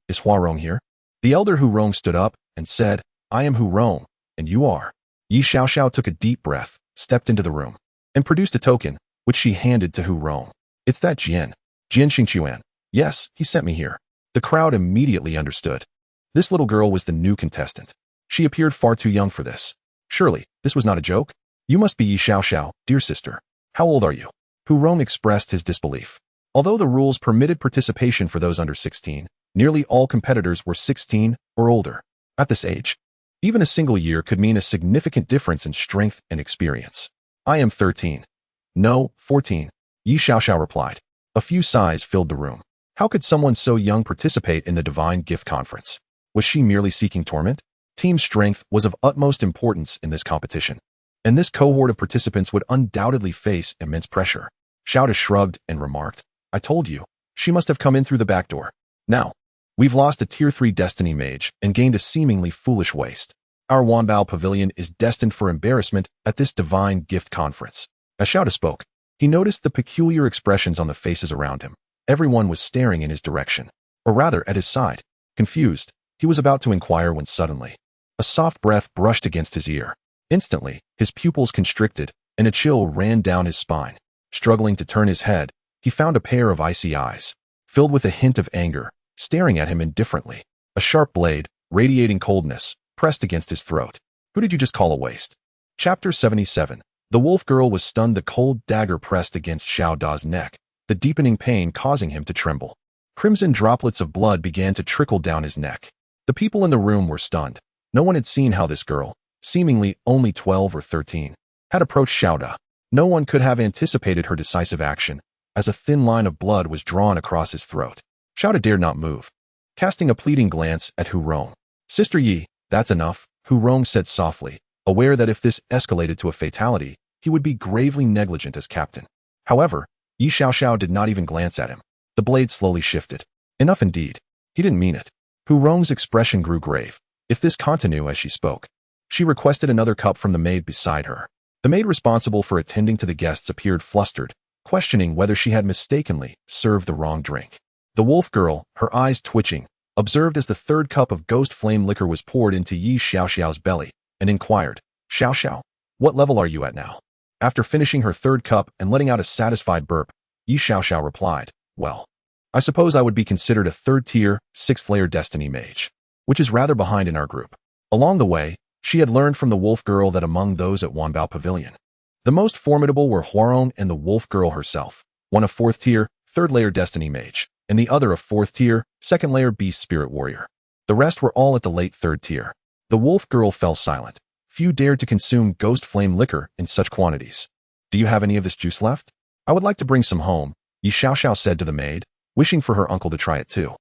Is Huarong here? The elder Huarong stood up and said, I am Huarong, and you are. Ye Suifeng took a deep breath, stepped into the room, and produced a token, which she handed to Huarong. It's that Jian Xingchuan. Yes, he sent me here. The crowd immediately understood. This little girl was the new contestant. She appeared far too young for this. Surely, this was not a joke? You must be Ye Suifeng, dear sister. How old are you? Huarong expressed his disbelief. Although the rules permitted participation for those under 16, nearly all competitors were 16 or older. At this age, even a single year could mean a significant difference in strength and experience. I am 13. No, 14. Ye Suifeng replied. A few sighs filled the room. How could someone so young participate in the Divine Gift Conference? Was she merely seeking torment? Team strength was of utmost importance in this competition, and this cohort of participants would undoubtedly face immense pressure. Showdown shrugged and remarked, I told you, she must have come in through the back door. Now, we've lost a Tier 3 Destiny Mage and gained a seemingly foolish waste. Our Wanbao Pavilion is destined for embarrassment at this Divine Gift Conference. As Showdown spoke, he noticed the peculiar expressions on the faces around him. Everyone was staring in his direction, or rather at his side. Confused, he was about to inquire when suddenly, a soft breath brushed against his ear. Instantly, his pupils constricted, and a chill ran down his spine. Struggling to turn his head, he found a pair of icy eyes, filled with a hint of anger, staring at him indifferently. A sharp blade, radiating coldness, pressed against his throat. Who did you just call a waste? Chapter 77. The wolf girl was stunned. The cold dagger pressed against Xiao Da's neck, the deepening pain causing him to tremble. Crimson droplets of blood began to trickle down his neck. The people in the room were stunned. No one had seen how this girl, seemingly only 12 or 13, had approached Xiao Da. No one could have anticipated her decisive action, as a thin line of blood was drawn across his throat. Xiao Da dared not move, casting a pleading glance at Huarong. Sister Yi, that's enough, Huarong said softly, aware that if this escalated to a fatality, he would be gravely negligent as captain. However, Ye Suifeng did not even glance at him. The blade slowly shifted. Enough indeed. He didn't mean it. Huarong's expression grew grave. If this continued as she spoke, she requested another cup from the maid beside her. The maid responsible for attending to the guests appeared flustered, questioning whether she had mistakenly served the wrong drink. The wolf girl, her eyes twitching, observed as the third cup of ghost flame liquor was poured into Ye Suifeng's belly, and inquired, Suifeng, what level are you at now? After finishing her third cup and letting out a satisfied burp, Ye Suifeng replied, well, I suppose I would be considered a third-tier, sixth-layer Destiny Mage, which is rather behind in our group. Along the way, she had learned from the wolf girl that among those at Wanbao Pavilion, the most formidable were Huarong and the wolf girl herself, one a fourth-tier, third-layer Destiny Mage, and the other a fourth-tier, second-layer Beast Spirit Warrior. The rest were all at the late third tier. The wolf girl fell silent. Few dared to consume ghost flame liquor in such quantities. Do you have any of this juice left? I would like to bring some home, Ye Suifeng said to the maid, wishing for her uncle to try it too.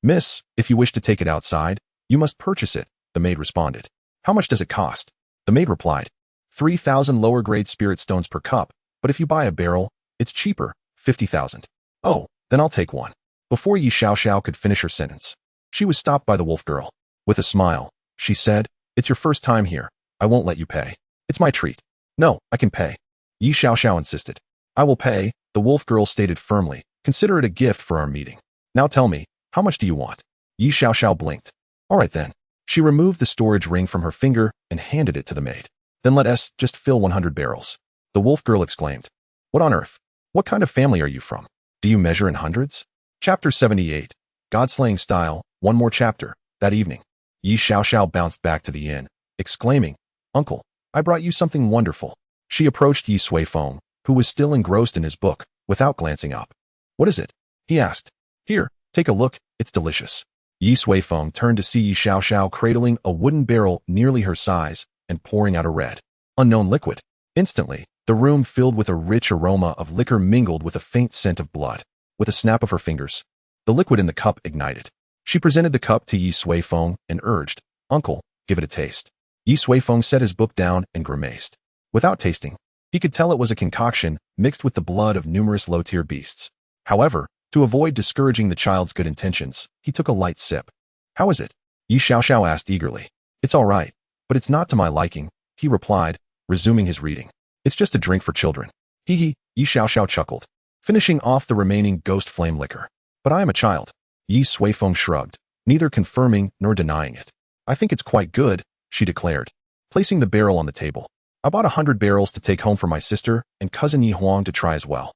Miss, if you wish to take it outside, you must purchase it, the maid responded. How much does it cost? The maid replied, 3,000 lower-grade spirit stones per cup, but if you buy a barrel, it's cheaper, 50,000. Oh, then I'll take one. Before Ye Suifeng could finish her sentence, she was stopped by the wolf girl. With a smile, she said, it's your first time here. I won't let you pay. It's my treat. No, I can pay. Ye Suifeng insisted. I will pay, the wolf girl stated firmly. Consider it a gift for our meeting. Now tell me, how much do you want? Ye Suifeng blinked. All right then. She removed the storage ring from her finger and handed it to the maid. Then let us just fill 100 barrels. The wolf girl exclaimed. What on earth? What kind of family are you from? Do you measure in hundreds? Chapter 78. God-slaying style, one more chapter. That evening, Ye Suifeng bounced back to the inn, exclaiming, Uncle, I brought you something wonderful. She approached Ye Suifeng, who was still engrossed in his book, without glancing up. What is it? He asked. Here, take a look, it's delicious. Ye Suifeng turned to see Ye Suifeng cradling a wooden barrel nearly her size and pouring out a red, unknown liquid. Instantly, The room filled with a rich aroma of liquor mingled with a faint scent of blood. With a snap of her fingers, the liquid in the cup ignited. She presented the cup to Ye Suifeng and urged, "Uncle, give it a taste." Ye Suifeng set his book down and grimaced. Without tasting, he could tell it was a concoction mixed with the blood of numerous low-tier beasts. However, to avoid discouraging the child's good intentions, he took a light sip. "How is it?" Ye Xiaoxiao asked eagerly. "It's all right, but it's not to my liking," he replied, resuming his reading. "It's just a drink for children." Hee, Ye Xiaoxiao chuckled, finishing off the remaining ghost flame liquor. "But I am a child." Ye Suifeng shrugged, neither confirming nor denying it. "I think it's quite good," she declared, placing the barrel on the table. "I bought 100 barrels to take home for my sister and cousin Yi Huang to try as well.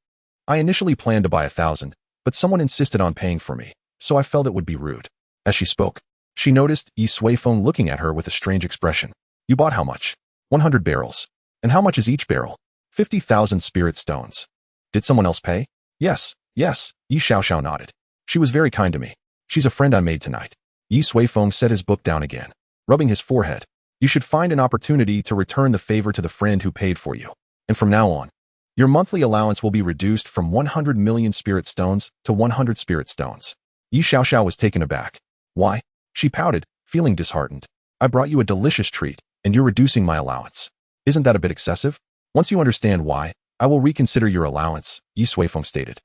I initially planned to buy 1,000, but someone insisted on paying for me, so I felt it would be rude." As she spoke, she noticed Ye Suifeng looking at her with a strange expression. "You bought how much?" 100 barrels. "And how much is each barrel?" 50,000 spirit stones. "Did someone else pay?" Yes, Ye Xiaoxiao nodded. "She was very kind to me. She's a friend I made tonight." Ye Suifeng set his book down again, rubbing his forehead. "You should find an opportunity to return the favor to the friend who paid for you. And from now on, your monthly allowance will be reduced from 100 million spirit stones to 100 spirit stones." Ye Xiaoxiao was taken aback. "Why?" She pouted, feeling disheartened. "I brought you a delicious treat, and you're reducing my allowance. Isn't that a bit excessive? Once you understand why, I will reconsider your allowance," Ye Suifeng stated.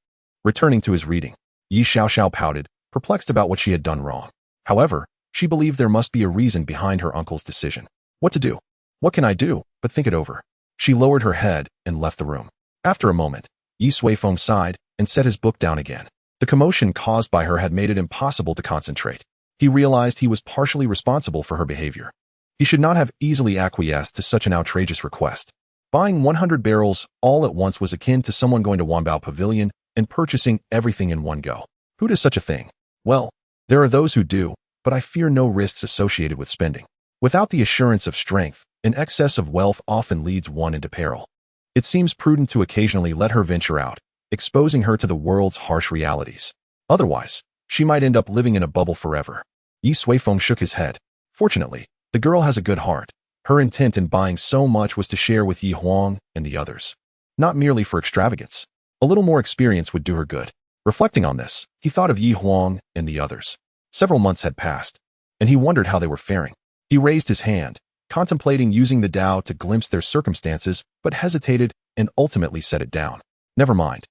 Returning to his reading, Ye Xiaoxiao pouted, perplexed about what she had done wrong. However, she believed there must be a reason behind her uncle's decision. What to do? What can I do but think it over? She lowered her head and left the room. After a moment, Ye Suifeng sighed and set his book down again. The commotion caused by her had made it impossible to concentrate. He realized he was partially responsible for her behavior. He should not have easily acquiesced to such an outrageous request. Buying 100 barrels all at once was akin to someone going to Wanbao Pavilion and purchasing everything in one go. Who does such a thing? Well, there are those who do, but I fear no risks associated with spending. Without the assurance of strength, an excess of wealth often leads one into peril. It seems prudent to occasionally let her venture out, exposing her to the world's harsh realities. Otherwise, she might end up living in a bubble forever. Ye Suifeng shook his head. Fortunately, the girl has a good heart. Her intent in buying so much was to share with Yi Huang and the others. Not merely for extravagance. A little more experience would do her good. Reflecting on this, he thought of Yi Huang and the others. Several months had passed, and he wondered how they were faring. He raised his hand, contemplating using the Dao to glimpse their circumstances, but hesitated and ultimately set it down. Never mind.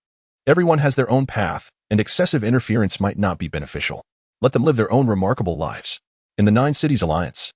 Everyone has their own path, and excessive interference might not be beneficial. Let them live their own remarkable lives. In the 9 Cities Alliance,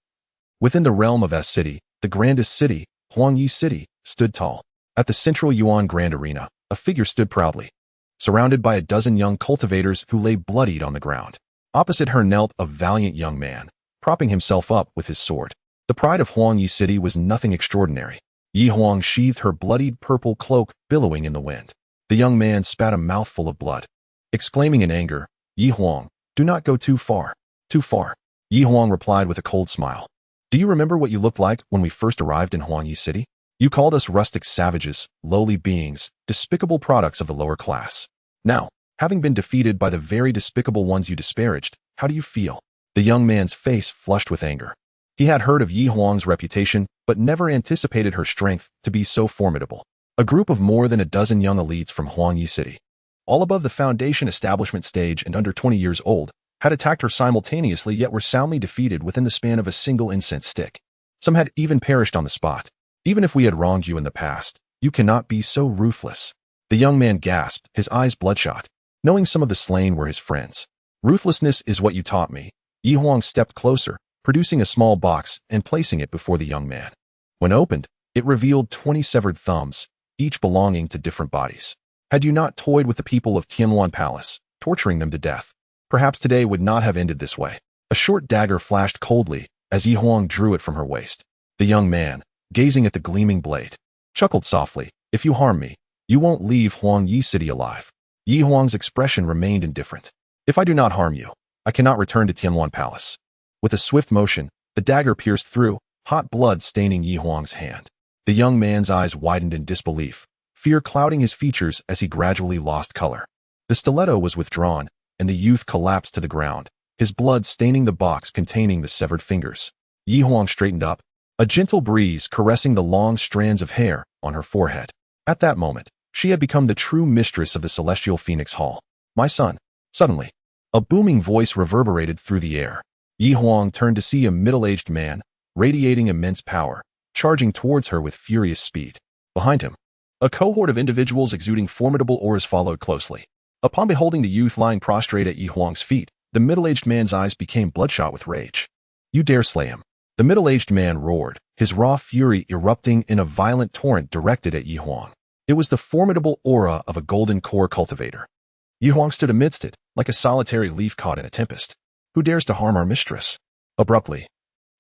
within the realm of S City, the grandest city, Huangyi City, stood tall. At the central Yuan Grand Arena, a figure stood proudly, surrounded by a dozen young cultivators who lay bloodied on the ground. Opposite her knelt a valiant young man, propping himself up with his sword. The pride of Huangyi City was nothing extraordinary. Yi Huang sheathed her bloodied purple cloak, billowing in the wind. The young man spat a mouthful of blood, exclaiming in anger, "Yi Huang, do not go too far." "Too far?" Yi Huang replied with a cold smile. "Do you remember what you looked like when we first arrived in Huangyi City? You called us rustic savages, lowly beings, despicable products of the lower class. Now, having been defeated by the very despicable ones you disparaged, how do you feel?" The young man's face flushed with anger. He had heard of Yi Huang's reputation, but never anticipated her strength to be so formidable. A group of more than a dozen young elites from Huangyi City, all above the foundation establishment stage and under 20 years old, had attacked her simultaneously yet were soundly defeated within the span of a single incense stick. Some had even perished on the spot. "Even if we had wronged you in the past, you cannot be so ruthless." The young man gasped, his eyes bloodshot, knowing some of the slain were his friends. "Ruthlessness is what you taught me." Yi Huang stepped closer, producing a small box and placing it before the young man. When opened, it revealed 20 severed thumbs, each belonging to different bodies. "Had you not toyed with the people of Tianluan Palace, torturing them to death, perhaps today would not have ended this way." A short dagger flashed coldly as Yi Huang drew it from her waist. The young man, gazing at the gleaming blade, chuckled softly. "If you harm me, you won't leave Huangyi City alive." Yi Huang's expression remained indifferent. "If I do not harm you, I cannot return to Tianluan Palace." With a swift motion, the dagger pierced through, hot blood staining Yi Huang's hand. The young man's eyes widened in disbelief, fear clouding his features as he gradually lost color. The stiletto was withdrawn, and the youth collapsed to the ground, his blood staining the box containing the severed fingers. Yi Huang straightened up, a gentle breeze caressing the long strands of hair on her forehead. At that moment, she had become the true mistress of the celestial Phoenix Hall. My son. Suddenly, a booming voice reverberated through the air. Yi Huang turned to see a middle-aged man, radiating immense power, charging towards her with furious speed. Behind him, a cohort of individuals exuding formidable auras followed closely. Upon beholding the youth lying prostrate at Yi Huang's feet, the middle-aged man's eyes became bloodshot with rage. You dare slay him? The middle-aged man roared, his raw fury erupting in a violent torrent directed at Yi Huang. It was the formidable aura of a golden core cultivator. Yi Huang stood amidst it, like a solitary leaf caught in a tempest. Who dares to harm our mistress? Abruptly,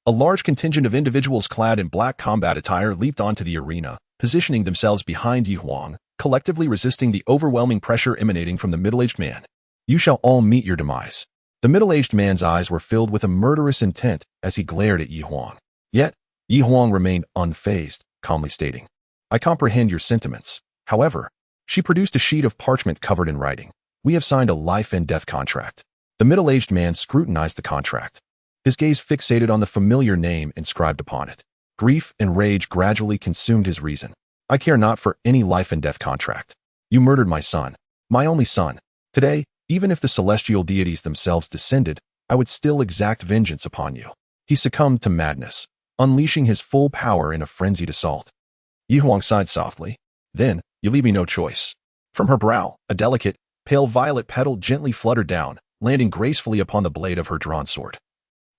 a large contingent of individuals clad in black combat attire leaped onto the arena, positioning themselves behind Yi Huang, collectively resisting the overwhelming pressure emanating from the middle-aged man. You shall all meet your demise. The middle-aged man's eyes were filled with a murderous intent as he glared at Yi Huang. Yet, Yi Huang remained unfazed, calmly stating, I comprehend your sentiments. However, she produced a sheet of parchment covered in writing. We have signed a life and death contract. The middle-aged man scrutinized the contract, his gaze fixated on the familiar name inscribed upon it. Grief and rage gradually consumed his reason. I care not for any life and death contract. You murdered my son, my only son. Today, even if the celestial deities themselves descended, I would still exact vengeance upon you. He succumbed to madness, unleashing his full power in a frenzied assault. Yi Huang sighed softly. Then, you leave me no choice. From her brow, a delicate, pale violet petal gently fluttered down, landing gracefully upon the blade of her drawn sword,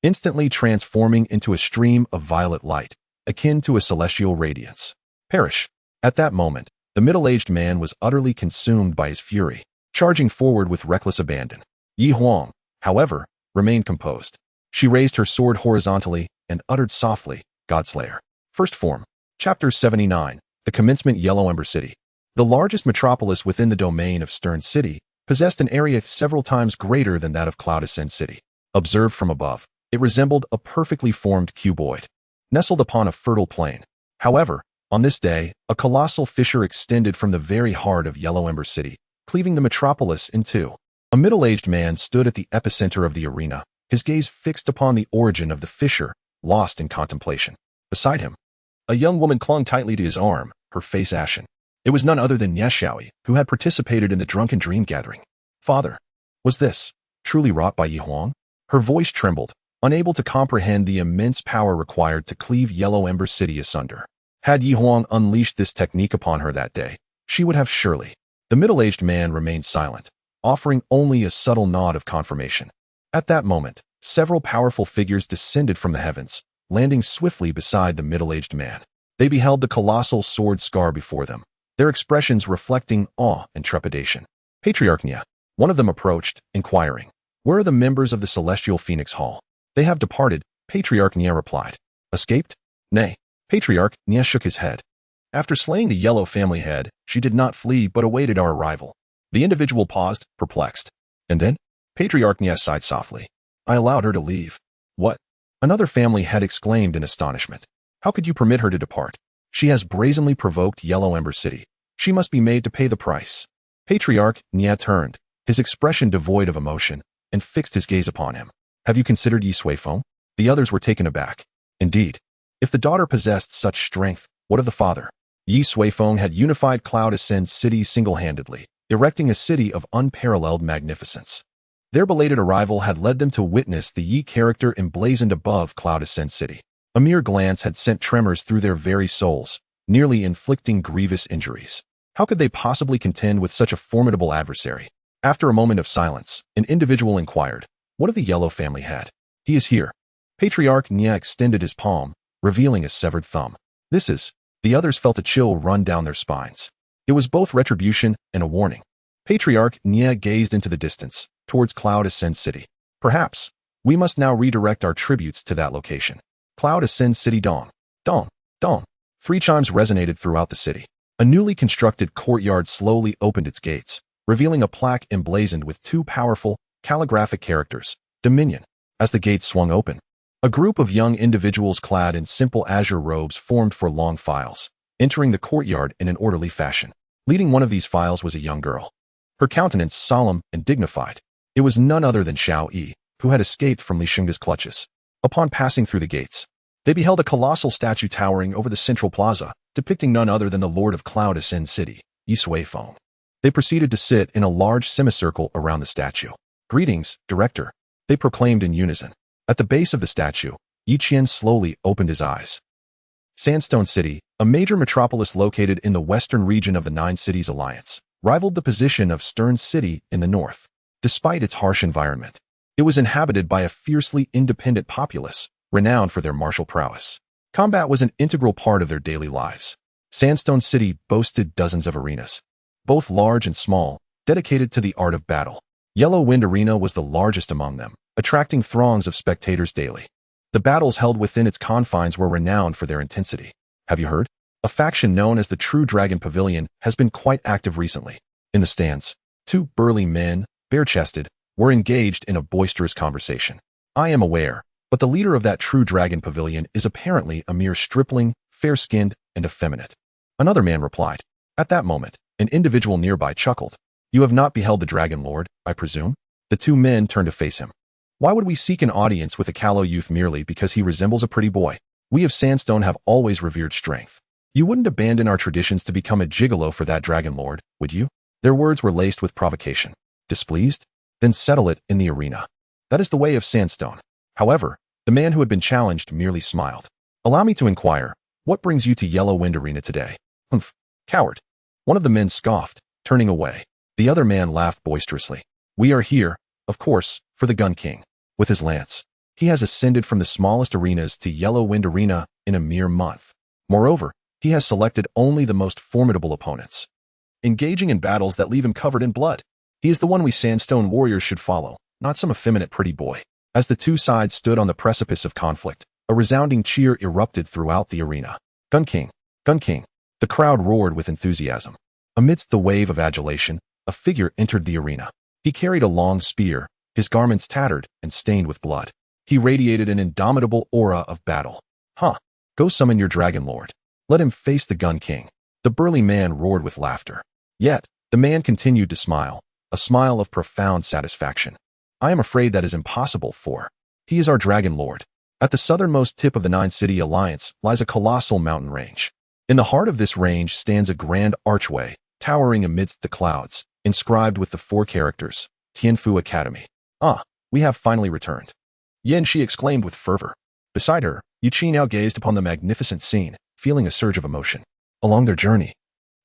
instantly transforming into a stream of violet light, akin to a celestial radiance. Perish. At that moment, the middle-aged man was utterly consumed by his fury, charging forward with reckless abandon. Yi Huang, however, remained composed. She raised her sword horizontally and uttered softly, Godslayer. First Form. Chapter 79. The Commencement. Yellow Ember City. The largest metropolis within the domain of Stern City, possessed an area several times greater than that of Cloud Ascend City. Observed from above, it resembled a perfectly formed cuboid, nestled upon a fertile plain. However, on this day, a colossal fissure extended from the very heart of Yellow Ember City, cleaving the metropolis in two. A middle-aged man stood at the epicenter of the arena, his gaze fixed upon the origin of the fissure, lost in contemplation. Beside him, a young woman clung tightly to his arm, her face ashen. It was none other than Ye Suifeng, who had participated in the drunken dream gathering. Father, was this truly wrought by Yi Huang? Her voice trembled, unable to comprehend the immense power required to cleave Yellow Ember City asunder. Had Yi Huang unleashed this technique upon her that day, she would have surely. The middle-aged man remained silent, offering only a subtle nod of confirmation. At that moment, several powerful figures descended from the heavens, landing swiftly beside the middle-aged man. They beheld the colossal sword scar before them, their expressions reflecting awe and trepidation. Patriarch Nye, one of them approached, inquiring, where are the members of the Celestial Phoenix Hall? They have departed, Patriarch Nye replied. Escaped? Nay. Patriarch Nye shook his head. After slaying the yellow family head, she did not flee but awaited our arrival. The individual paused, perplexed. And then? Patriarch Nye sighed softly. I allowed her to leave. What? Another family head exclaimed in astonishment. How could you permit her to depart? She has brazenly provoked Yellow Ember City. She must be made to pay the price. Patriarch Nye turned, his expression devoid of emotion, and fixed his gaze upon him. Have you considered Ye Suifeng? The others were taken aback. Indeed. If the daughter possessed such strength, what of the father? Ye Suifeng had unified Cloud Ascend City single-handedly, erecting a city of unparalleled magnificence. Their belated arrival had led them to witness the Yi character emblazoned above Cloud Ascend City. A mere glance had sent tremors through their very souls, nearly inflicting grievous injuries. How could they possibly contend with such a formidable adversary? After a moment of silence, an individual inquired, what of the yellow family head? He is here. Patriarch Nye extended his palm, revealing a severed thumb. This is. The others felt a chill run down their spines. It was both retribution and a warning. Patriarch Nye gazed into the distance, towards Cloud Ascend City. Perhaps, we must now redirect our tributes to that location. Cloud Ascend City. Dong, dong, dong. 3 chimes resonated throughout the city. A newly constructed courtyard slowly opened its gates, revealing a plaque emblazoned with 2 powerful, calligraphic characters, Dominion. As the gates swung open, a group of young individuals clad in simple azure robes formed for long files, entering the courtyard in an orderly fashion. Leading one of these files was a young girl, her countenance solemn and dignified. It was none other than Xiao Yi, who had escaped from Li Shengde's clutches. Upon passing through the gates, They beheld a colossal statue towering over the central plaza, depicting none other than the Lord of Cloud Ascend City, Ye Suifeng. They proceeded to sit in a large semicircle around the statue. "Greetings, Director," they proclaimed in unison. At the base of the statue, Yi Qian slowly opened his eyes. Sandstone City, a major metropolis located in the western region of the Nine Cities Alliance, rivaled the position of Stern City in the north. Despite its harsh environment, it was inhabited by a fiercely independent populace, renowned for their martial prowess. Combat was an integral part of their daily lives. Sandstone City boasted dozens of arenas, both large and small, dedicated to the art of battle. Yellow Wind Arena was the largest among them, attracting throngs of spectators daily. The battles held within its confines were renowned for their intensity. Have you heard? A faction known as the True Dragon Pavilion has been quite active recently. In the stands, two burly men, bare-chested, were engaged in a boisterous conversation. "I am aware, but the leader of that True Dragon Pavilion is apparently a mere stripling, fair-skinned, and effeminate," another man replied. At that moment, an individual nearby chuckled. "You have not beheld the Dragon Lord, I presume?" The two men turned to face him. "Why would we seek an audience with a callow youth merely because he resembles a pretty boy? We of Sandstone have always revered strength. You wouldn't abandon our traditions to become a gigolo for that Dragon Lord, would you?" Their words were laced with provocation. Displeased? Then settle it in the arena. That is the way of Sandstone. However, the man who had been challenged merely smiled. "Allow me to inquire, what brings you to Yellow Wind Arena today?" "Humph, coward." One of the men scoffed, turning away. The other man laughed boisterously. "We are here, of course, for the Gun King. With his lance, he has ascended from the smallest arenas to Yellow Wind Arena in a mere month. Moreover, he has selected only the most formidable opponents, engaging in battles that leave him covered in blood. He is the one we Sandstone warriors should follow, not some effeminate pretty boy." As the two sides stood on the precipice of conflict, a resounding cheer erupted throughout the arena. "Gun King! Gun King!" The crowd roared with enthusiasm. Amidst the wave of adulation, a figure entered the arena. He carried a long spear, his garments tattered and stained with blood. He radiated an indomitable aura of battle. "Huh! Go summon your Dragon Lord. Let him face the Gun King." The burly man roared with laughter. Yet, the man continued to smile, a smile of profound satisfaction. "I am afraid that is impossible, for he is our Dragon Lord." At the southernmost tip of the Nine-City Alliance lies a colossal mountain range. In the heart of this range stands a grand archway, towering amidst the clouds, inscribed with the four characters, Tianfu Academy. "Ah, we have finally returned." Yan Shi exclaimed with fervor. Beside her, Yu Qi now gazed upon the magnificent scene, feeling a surge of emotion. Along their journey,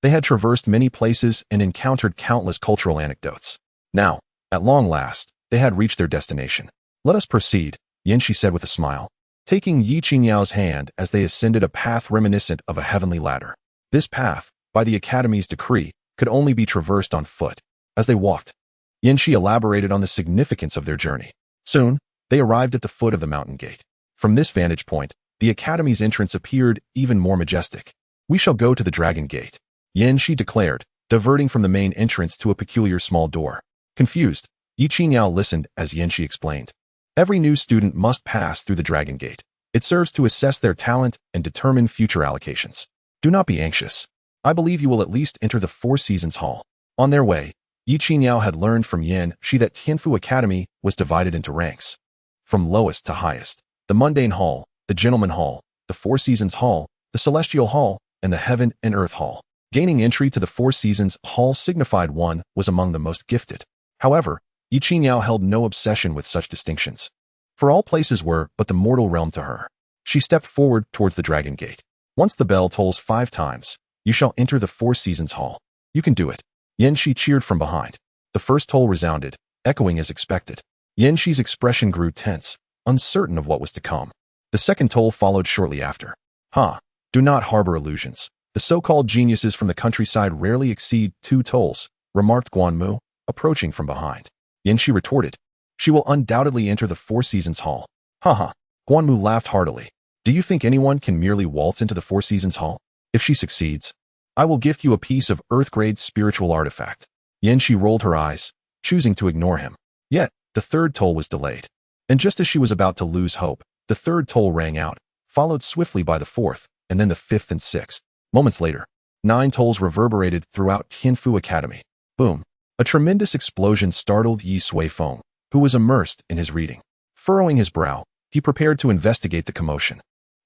they had traversed many places and encountered countless cultural anecdotes. Now, at long last, they had reached their destination. "Let us proceed," Yan Shi said with a smile, taking Yi Qingyao's hand as they ascended a path reminiscent of a heavenly ladder. This path, by the Academy's decree, could only be traversed on foot. As they walked, Yan Shi elaborated on the significance of their journey. Soon, they arrived at the foot of the mountain gate. From this vantage point, the Academy's entrance appeared even more majestic. "We shall go to the Dragon Gate," Yan Shi declared, diverting from the main entrance to a peculiar small door. Confused, Yi Qingyao listened as Yan Shi explained. "Every new student must pass through the Dragon Gate. It serves to assess their talent and determine future allocations. Do not be anxious. I believe you will at least enter the Four Seasons Hall." On their way, Yi Qingyao had learned from Yan Shi that Tianfu Academy was divided into ranks, from lowest to highest: the Mundane Hall, the Gentleman Hall, the Four Seasons Hall, the Celestial Hall, and the Heaven and Earth Hall. Gaining entry to the Four Seasons Hall signified one was among the most gifted. However, Yi Qingyao held no obsession with such distinctions, for all places were but the mortal realm to her. She stepped forward towards the Dragon Gate. "Once the bell tolls 5 times, you shall enter the Four Seasons Hall. You can do it." Yan Shi cheered from behind. The first toll resounded, echoing as expected. Yan Shi's expression grew tense, uncertain of what was to come. The second toll followed shortly after. "Ha! Do not harbor illusions. The so-called geniuses from the countryside rarely exceed 2 tolls," remarked Guanmu, approaching from behind. Yan Shi retorted, "She will undoubtedly enter the Four Seasons Hall." "Ha." Guanmu laughed heartily. "Do you think anyone can merely waltz into the Four Seasons Hall? If she succeeds, I will gift you a piece of Earth-grade spiritual artifact." Yan Shi rolled her eyes, choosing to ignore him. Yet, the third toll was delayed. And just as she was about to lose hope, the third toll rang out, followed swiftly by the fourth, and then the fifth and sixth. Moments later, 9 tolls reverberated throughout Tianfu Academy. Boom! A tremendous explosion startled Ye Suifeng, who was immersed in his reading. Furrowing his brow, he prepared to investigate the commotion.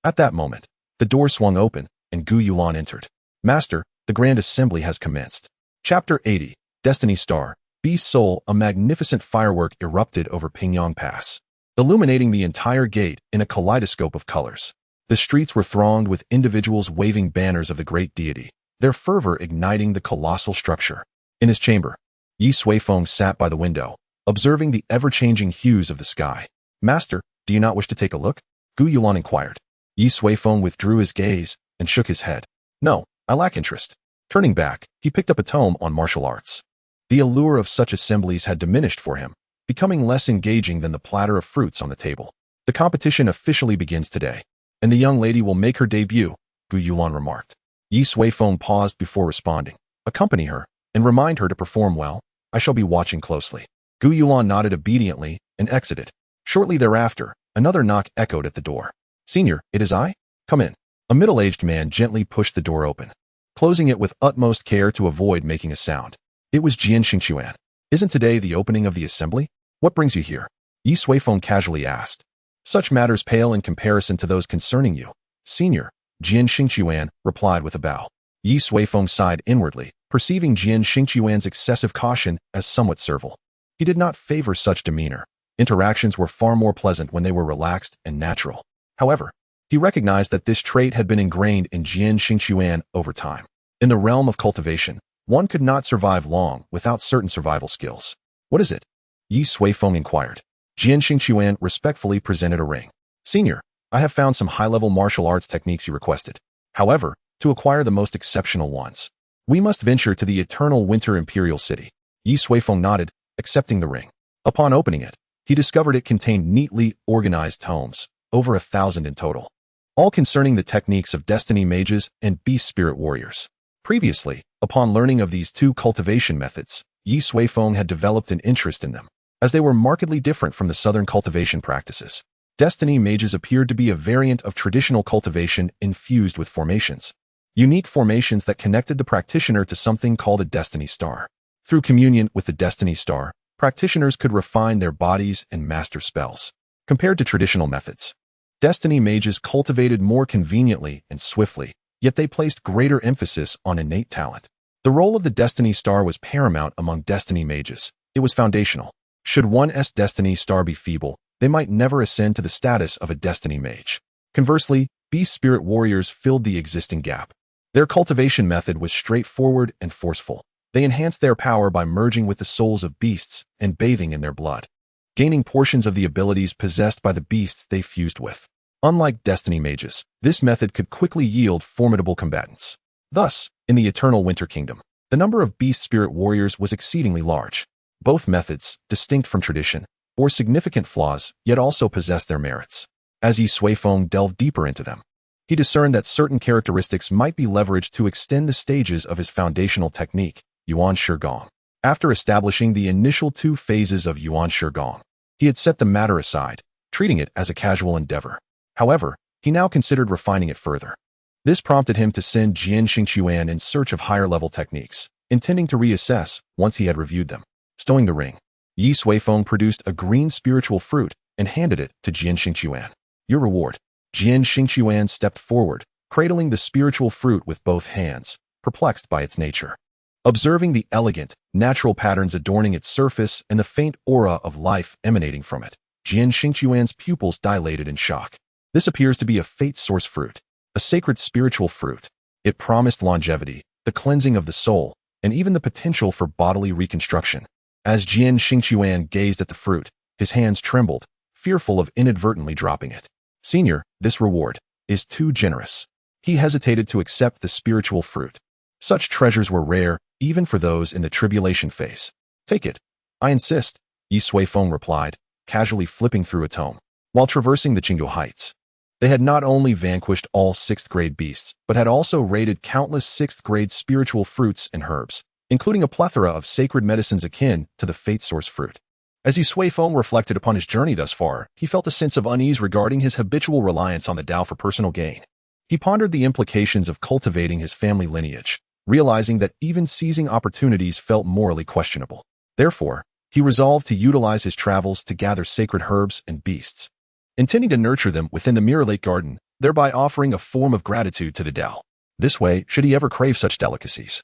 At that moment, the door swung open, and Gu Yulan entered. Master, the Grand Assembly has commenced. Chapter 80, Destiny Star, Beast Soul. A magnificent firework erupted over Pingyang Pass, illuminating the entire gate in a kaleidoscope of colors. The streets were thronged with individuals waving banners of the great deity, their fervor igniting the colossal structure. In his chamber, Ye Suifeng sat by the window, observing the ever-changing hues of the sky. Master, do you not wish to take a look? Gu Yulan inquired. Ye Suifeng withdrew his gaze and shook his head. No, I lack interest. Turning back, he picked up a tome on martial arts. The allure of such assemblies had diminished for him, becoming less engaging than the platter of fruits on the table. The competition officially begins today, and the young lady will make her debut, Gu Yulan remarked. Ye Suifeng paused before responding. Accompany her, and remind her to perform well. I shall be watching closely. Gu Yulan nodded obediently and exited. Shortly thereafter, another knock echoed at the door. Senior, it is I? Come in. A middle-aged man gently pushed the door open, closing it with utmost care to avoid making a sound. It was Jian Xingquan. Isn't today the opening of the assembly? What brings you here? Ye Suifeng casually asked. Such matters pale in comparison to those concerning you, Senior, Jian Xingquan replied with a bow. Ye Suifeng sighed inwardly, perceiving Jian Xingquan's excessive caution as somewhat servile. He did not favor such demeanor. Interactions were far more pleasant when they were relaxed and natural. However, he recognized that this trait had been ingrained in Jian Xingquan over time. In the realm of cultivation, one could not survive long without certain survival skills. What is it? Ye Suifeng inquired. Jian Xingquan respectfully presented a ring. Senior, I have found some high-level martial arts techniques you requested. However, to acquire the most exceptional ones, we must venture to the eternal winter imperial city. Ye Suifeng nodded, accepting the ring. Upon opening it, he discovered it contained neatly organized tomes, over 1,000 in total, all concerning the techniques of destiny mages and beast spirit warriors. Previously, upon learning of these two cultivation methods, Ye Suifeng had developed an interest in them, as they were markedly different from the southern cultivation practices. Destiny mages appeared to be a variant of traditional cultivation infused with formations, unique formations that connected the practitioner to something called a destiny star. Through communion with the destiny star, practitioners could refine their bodies and master spells. Compared to traditional methods, destiny mages cultivated more conveniently and swiftly, yet they placed greater emphasis on innate talent. The role of the destiny star was paramount among destiny mages. It was foundational. Should one's destiny star be feeble, they might never ascend to the status of a destiny mage. Conversely, beast spirit warriors filled the existing gap. Their cultivation method was straightforward and forceful. They enhanced their power by merging with the souls of beasts and bathing in their blood, gaining portions of the abilities possessed by the beasts they fused with. Unlike destiny mages, this method could quickly yield formidable combatants. Thus, in the Eternal Winter Kingdom, the number of beast spirit warriors was exceedingly large. Both methods, distinct from tradition, bore significant flaws, yet also possessed their merits. As Ye Suifeng delved deeper into them, he discerned that certain characteristics might be leveraged to extend the stages of his foundational technique, Yuan Shigong. After establishing the initial two phases of Yuan Shigong, he had set the matter aside, treating it as a casual endeavor. However, he now considered refining it further. This prompted him to send Jian Xingquan in search of higher-level techniques, intending to reassess once he had reviewed them. Stowing the ring, Ye Suifeng produced a green spiritual fruit and handed it to Jian Xingquan. Your reward. Jian Xingquan stepped forward, cradling the spiritual fruit with both hands, perplexed by its nature. Observing the elegant, natural patterns adorning its surface and the faint aura of life emanating from it, Jian Xingquan's pupils dilated in shock. This appears to be a fate source fruit, a sacred spiritual fruit. It promised longevity, the cleansing of the soul, and even the potential for bodily reconstruction. As Jian Xingquan gazed at the fruit, his hands trembled, fearful of inadvertently dropping it. Senior, this reward is too generous. He hesitated to accept the spiritual fruit. Such treasures were rare, even for those in the tribulation phase. Take it. I insist, Ye Suifeng replied, casually flipping through a tome. While traversing the Qingyu Heights, they had not only vanquished all 6th-grade beasts, but had also raided countless 6th-grade spiritual fruits and herbs, including a plethora of sacred medicines akin to the fate source fruit. As Ye Suifeng reflected upon his journey thus far, he felt a sense of unease regarding his habitual reliance on the Dao for personal gain. He pondered the implications of cultivating his family lineage, realizing that even seizing opportunities felt morally questionable. Therefore, he resolved to utilize his travels to gather sacred herbs and beasts. Intending to nurture them within the Mirror Lake Garden, thereby offering a form of gratitude to the Dao. This way, should he ever crave such delicacies,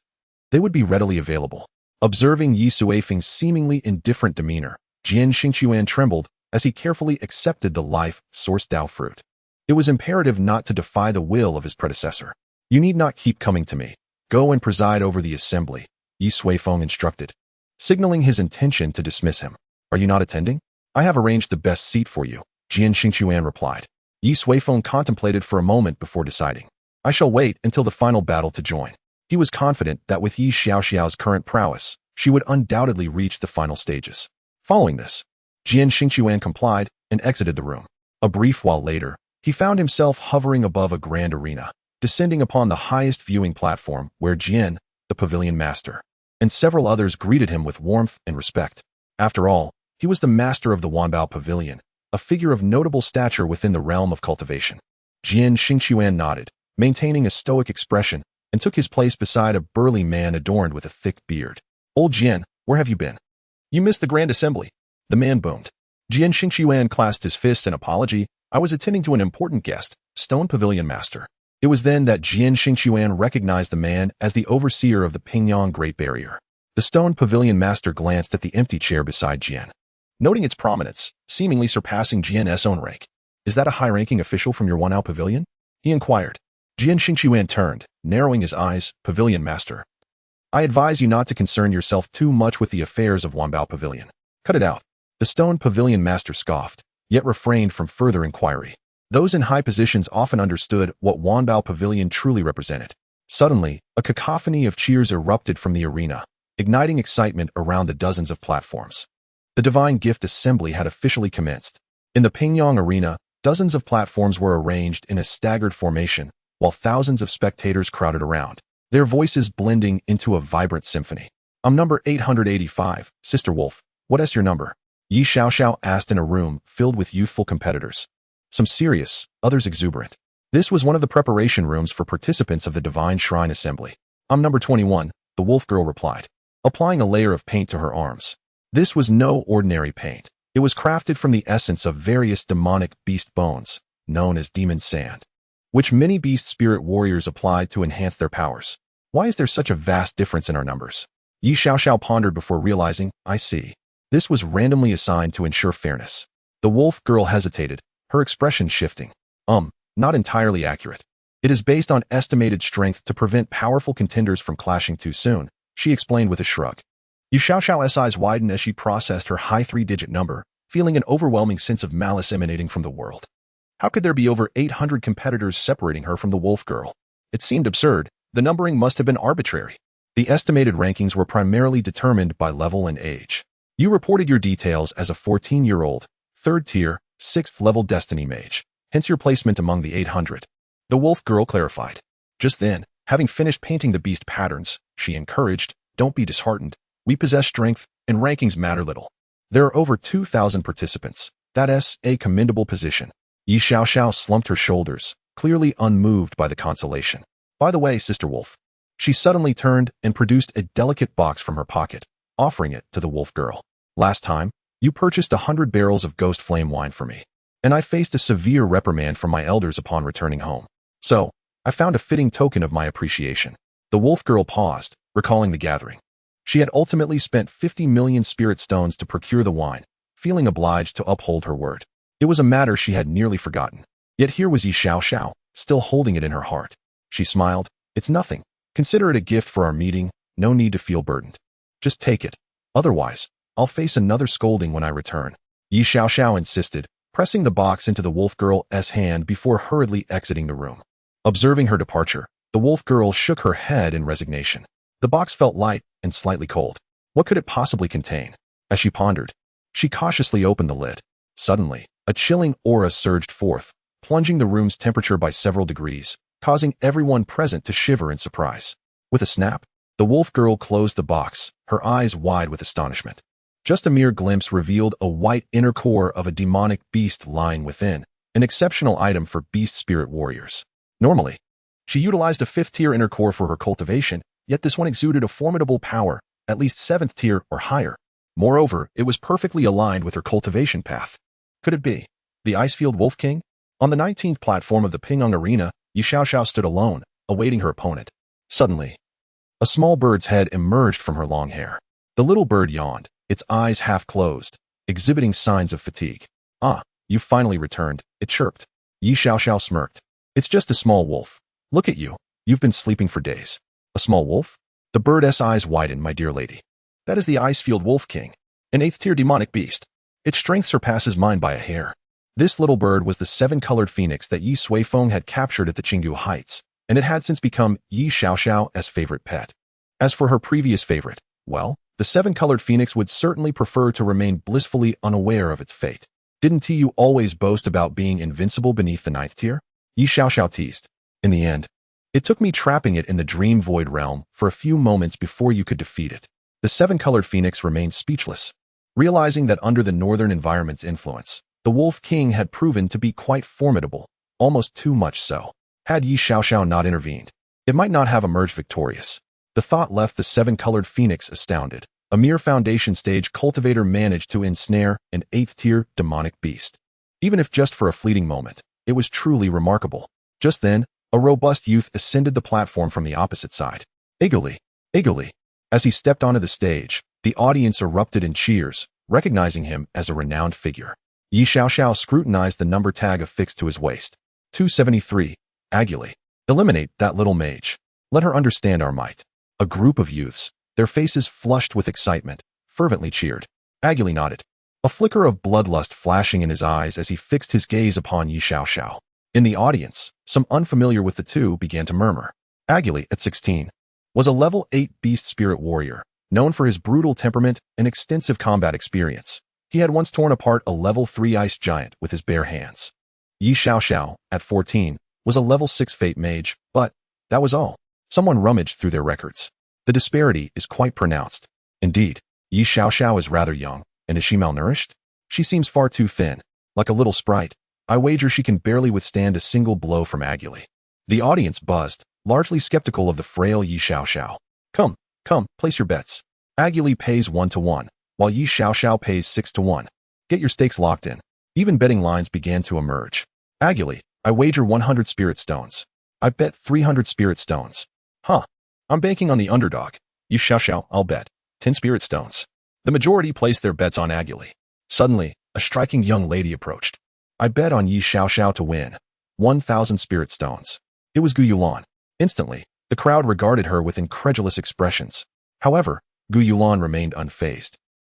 they would be readily available. Observing Ye Suifeng's seemingly indifferent demeanor, Jian Xingquan trembled as he carefully accepted the life-source Dao fruit. It was imperative not to defy the will of his predecessor. You need not keep coming to me. Go and preside over the assembly, Ye Suifeng instructed, signaling his intention to dismiss him. Are you not attending? I have arranged the best seat for you, Jian Xingquan replied. Ye Suifeng contemplated for a moment before deciding. I shall wait until the final battle to join. He was confident that with Ye Xiaoxiao's current prowess, she would undoubtedly reach the final stages. Following this, Jian Xingquan complied and exited the room. A brief while later, he found himself hovering above a grand arena, descending upon the highest viewing platform where Jian, the Pavilion master, and several others greeted him with warmth and respect. After all, he was the master of the Wanbao Pavilion, a figure of notable stature within the realm of cultivation. Jian Xingquan nodded, maintaining a stoic expression, and took his place beside a burly man adorned with a thick beard. Old Jian, where have you been? You missed the grand assembly. The man boomed. Jian Xingquan clasped his fist in apology. I was attending to an important guest, Stone Pavilion Master. It was then that Jian Xingquan recognized the man as the overseer of the Pingyang Great Barrier. The Stone Pavilion Master glanced at the empty chair beside Jian, noting its prominence, seemingly surpassing Jian's own rank. Is that a high-ranking official from your Wanbao Pavilion? He inquired. Jian Xingquan turned, narrowing his eyes. Pavilion Master, I advise you not to concern yourself too much with the affairs of Wanbao Pavilion. Cut it out. The Stone Pavilion Master scoffed, yet refrained from further inquiry. Those in high positions often understood what Wanbao Pavilion truly represented. Suddenly, a cacophony of cheers erupted from the arena, igniting excitement around the dozens of platforms. The Divine Gift Assembly had officially commenced. In the Pingyang Arena, dozens of platforms were arranged in a staggered formation, while thousands of spectators crowded around, their voices blending into a vibrant symphony. I'm number 885, Sister Wolf. What is your number? Ye Xiaoxiao asked in a room filled with youthful competitors. Some serious, others exuberant. This was one of the preparation rooms for participants of the Divine Shrine Assembly. I'm number 21, the wolf girl replied, applying a layer of paint to her arms. This was no ordinary paint. It was crafted from the essence of various demonic beast bones, known as demon sand, which many beast spirit warriors applied to enhance their powers. Why is there such a vast difference in our numbers? Ye Xiaoxiao pondered before realizing, I see. This was randomly assigned to ensure fairness. The wolf girl hesitated, her expression shifting. Not entirely accurate. It is based on estimated strength to prevent powerful contenders from clashing too soon, she explained with a shrug. Ye Xiaoxiao's eyes widened as she processed her high 3-digit number, feeling an overwhelming sense of malice emanating from the world. How could there be over 800 competitors separating her from the wolf girl? It seemed absurd. The numbering must have been arbitrary. The estimated rankings were primarily determined by level and age. You reported your details as a 14-year-old, 3rd tier, 6th level destiny mage, hence your placement among the 800. The wolf girl clarified. Just then, having finished painting the beast patterns, she encouraged, don't be disheartened. We possess strength, and rankings matter little. There are over 2,000 participants. That's a commendable position. Ye Xiaoxiao slumped her shoulders, clearly unmoved by the consolation. By the way, Sister Wolf. She suddenly turned and produced a delicate box from her pocket, offering it to the wolf girl. Last time, you purchased 100 barrels of ghost flame wine for me, and I faced a severe reprimand from my elders upon returning home. So, I found a fitting token of my appreciation. The wolf girl paused, recalling the gathering. She had ultimately spent 50 million spirit stones to procure the wine, feeling obliged to uphold her word. It was a matter she had nearly forgotten. Yet here was Ye Xiaoxiao, still holding it in her heart. She smiled. It's nothing. Consider it a gift for our meeting. No need to feel burdened. Just take it. Otherwise, I'll face another scolding when I return. Ye Xiaoxiao insisted, pressing the box into the wolf girl's hand before hurriedly exiting the room. Observing her departure, the wolf girl shook her head in resignation. The box felt light and slightly cold. What could it possibly contain? As she pondered, she cautiously opened the lid. Suddenly, a chilling aura surged forth, plunging the room's temperature by several degrees, causing everyone present to shiver in surprise. With a snap, the wolf girl closed the box, her eyes wide with astonishment. Just a mere glimpse revealed a white inner core of a demonic beast lying within, an exceptional item for beast spirit warriors. Normally, she utilized a 5th-tier inner core for her cultivation, yet this one exuded a formidable power, at least 7th tier or higher. Moreover, it was perfectly aligned with her cultivation path. Could it be the Icefield Wolf King? On the 19th platform of the Pingyang Arena, Ye Suifeng stood alone, awaiting her opponent. Suddenly, a small bird's head emerged from her long hair. The little bird yawned, its eyes half closed, exhibiting signs of fatigue. "Ah, you finally returned," it chirped. Ye Suifeng smirked. "It's just a small wolf. Look at you. You've been sleeping for days." "A small wolf?" The bird's eyes widened, "My dear lady. That is the Icefield Wolf King, an 8th-tier demonic beast. Its strength surpasses mine by a hair." This little bird was the 7-colored phoenix that Ye Suifeng had captured at the Qinggu Heights, and it had since become Ye Suifeng's favorite pet. As for her previous favorite, well, the 7-colored phoenix would certainly prefer to remain blissfully unaware of its fate. "Didn't you always boast about being invincible beneath the 9th tier?" Ye Suifeng teased. "In the end, it took me trapping it in the dream void realm for a few moments before you could defeat it." The 7-colored phoenix remained speechless, realizing that under the northern environment's influence, the Wolf King had proven to be quite formidable, almost too much so. Had Ye Suifeng not intervened, it might not have emerged victorious. The thought left the 7-colored phoenix astounded. A mere foundation stage cultivator managed to ensnare an 8th-tier demonic beast. Even if just for a fleeting moment, it was truly remarkable. Just then, a robust youth ascended the platform from the opposite side. Eagerly. As he stepped onto the stage, the audience erupted in cheers, recognizing him as a renowned figure. Ye Suifeng scrutinized the number tag affixed to his waist. 273. Aguli. "Eliminate that little mage. Let her understand our might." A group of youths, their faces flushed with excitement, fervently cheered. Aguli nodded, a flicker of bloodlust flashing in his eyes as he fixed his gaze upon Ye Suifeng. In the audience, some unfamiliar with the two began to murmur. Aguli, at 16, was a level 8 beast spirit warrior, known for his brutal temperament and extensive combat experience. He had once torn apart a level 3 ice giant with his bare hands. Ye Suifeng, at 14, was a level 6 fate mage, but that was all. Someone rummaged through their records. The disparity is quite pronounced. Indeed, Ye Suifeng is rather young, and is she malnourished? She seems far too thin, like a little sprite. I wager she can barely withstand a single blow from Aguli. The audience buzzed, largely skeptical of the frail Ye Suifeng. Come, place your bets. Aguli pays 1-1, while Ye Suifeng pays 6-1. Get your stakes locked in. Even betting lines began to emerge. Aguli, I wager 100 spirit stones. I bet 300 spirit stones. Huh. I'm banking on the underdog. Ye Suifeng, I'll bet 10 spirit stones. The majority placed their bets on Aguli. Suddenly, a striking young lady approached. I bet on Ye Suifeng to win 1,000 spirit stones. It was Gu Yulan. Instantly, the crowd regarded her with incredulous expressions. However, Gu Yulan remained unfazed,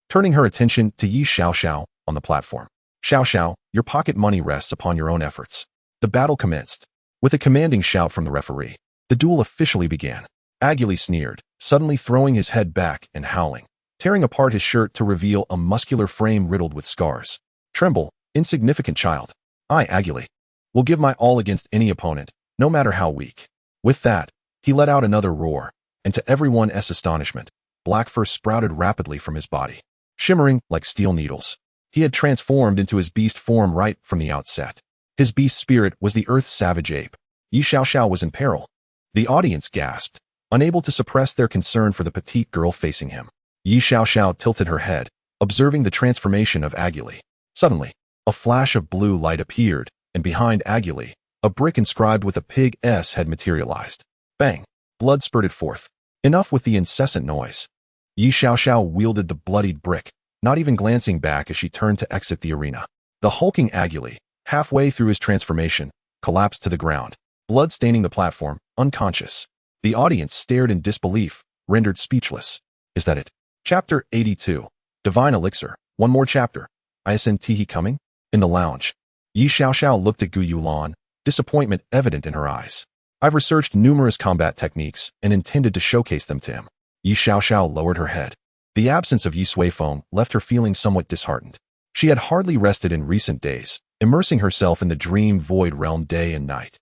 turning her attention to Ye Suifeng on the platform. Suifeng, your pocket money rests upon your own efforts. The battle commenced. With a commanding shout from the referee, the duel officially began. Aguli sneered, suddenly throwing his head back and howling, tearing apart his shirt to reveal a muscular frame riddled with scars. Tremble, insignificant child. I, Aguli, will give my all against any opponent, no matter how weak. With that, he let out another roar, and to everyone's astonishment, black fur sprouted rapidly from his body, shimmering like steel needles. He had transformed into his beast form right from the outset. His beast spirit was the Earth's savage ape. Ye Suifeng was in peril. The audience gasped, unable to suppress their concern for the petite girl facing him. Ye Suifeng tilted her head, observing the transformation of Aguli. Suddenly, a flash of blue light appeared, and behind Aguli, a brick inscribed with a pig S had materialized. Bang! Blood spurted forth. Enough with the incessant noise. Ye Suifeng wielded the bloodied brick, not even glancing back as she turned to exit the arena. The hulking Aguli, halfway through his transformation, collapsed to the ground, blood staining the platform, unconscious. The audience stared in disbelief, rendered speechless. Is that it? Chapter 82. Divine Elixir. One more chapter. Isn't coming? In the lounge, Ye Suifeng looked at Gu Yulan, disappointment evident in her eyes. I've researched numerous combat techniques and intended to showcase them to him. Ye Suifeng lowered her head. The absence of Ye Suifeng left her feeling somewhat disheartened. She had hardly rested in recent days, immersing herself in the dream void realm day and night,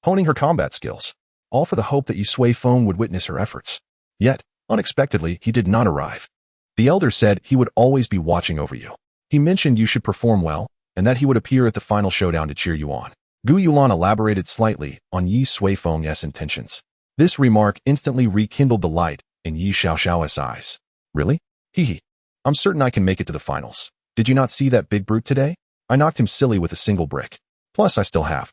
honing her combat skills, all for the hope that Ye Suifeng would witness her efforts. Yet, unexpectedly, he did not arrive. The elder said he would always be watching over you. He mentioned you should perform well, and that he would appear at the final showdown to cheer you on. Gu Yulan elaborated slightly on Ye Suifeng's intentions. This remark instantly rekindled the light in Ye Suifeng's eyes. Really? Hee. I'm certain I can make it to the finals. Did you not see that big brute today? I knocked him silly with a single brick. Plus, I still have.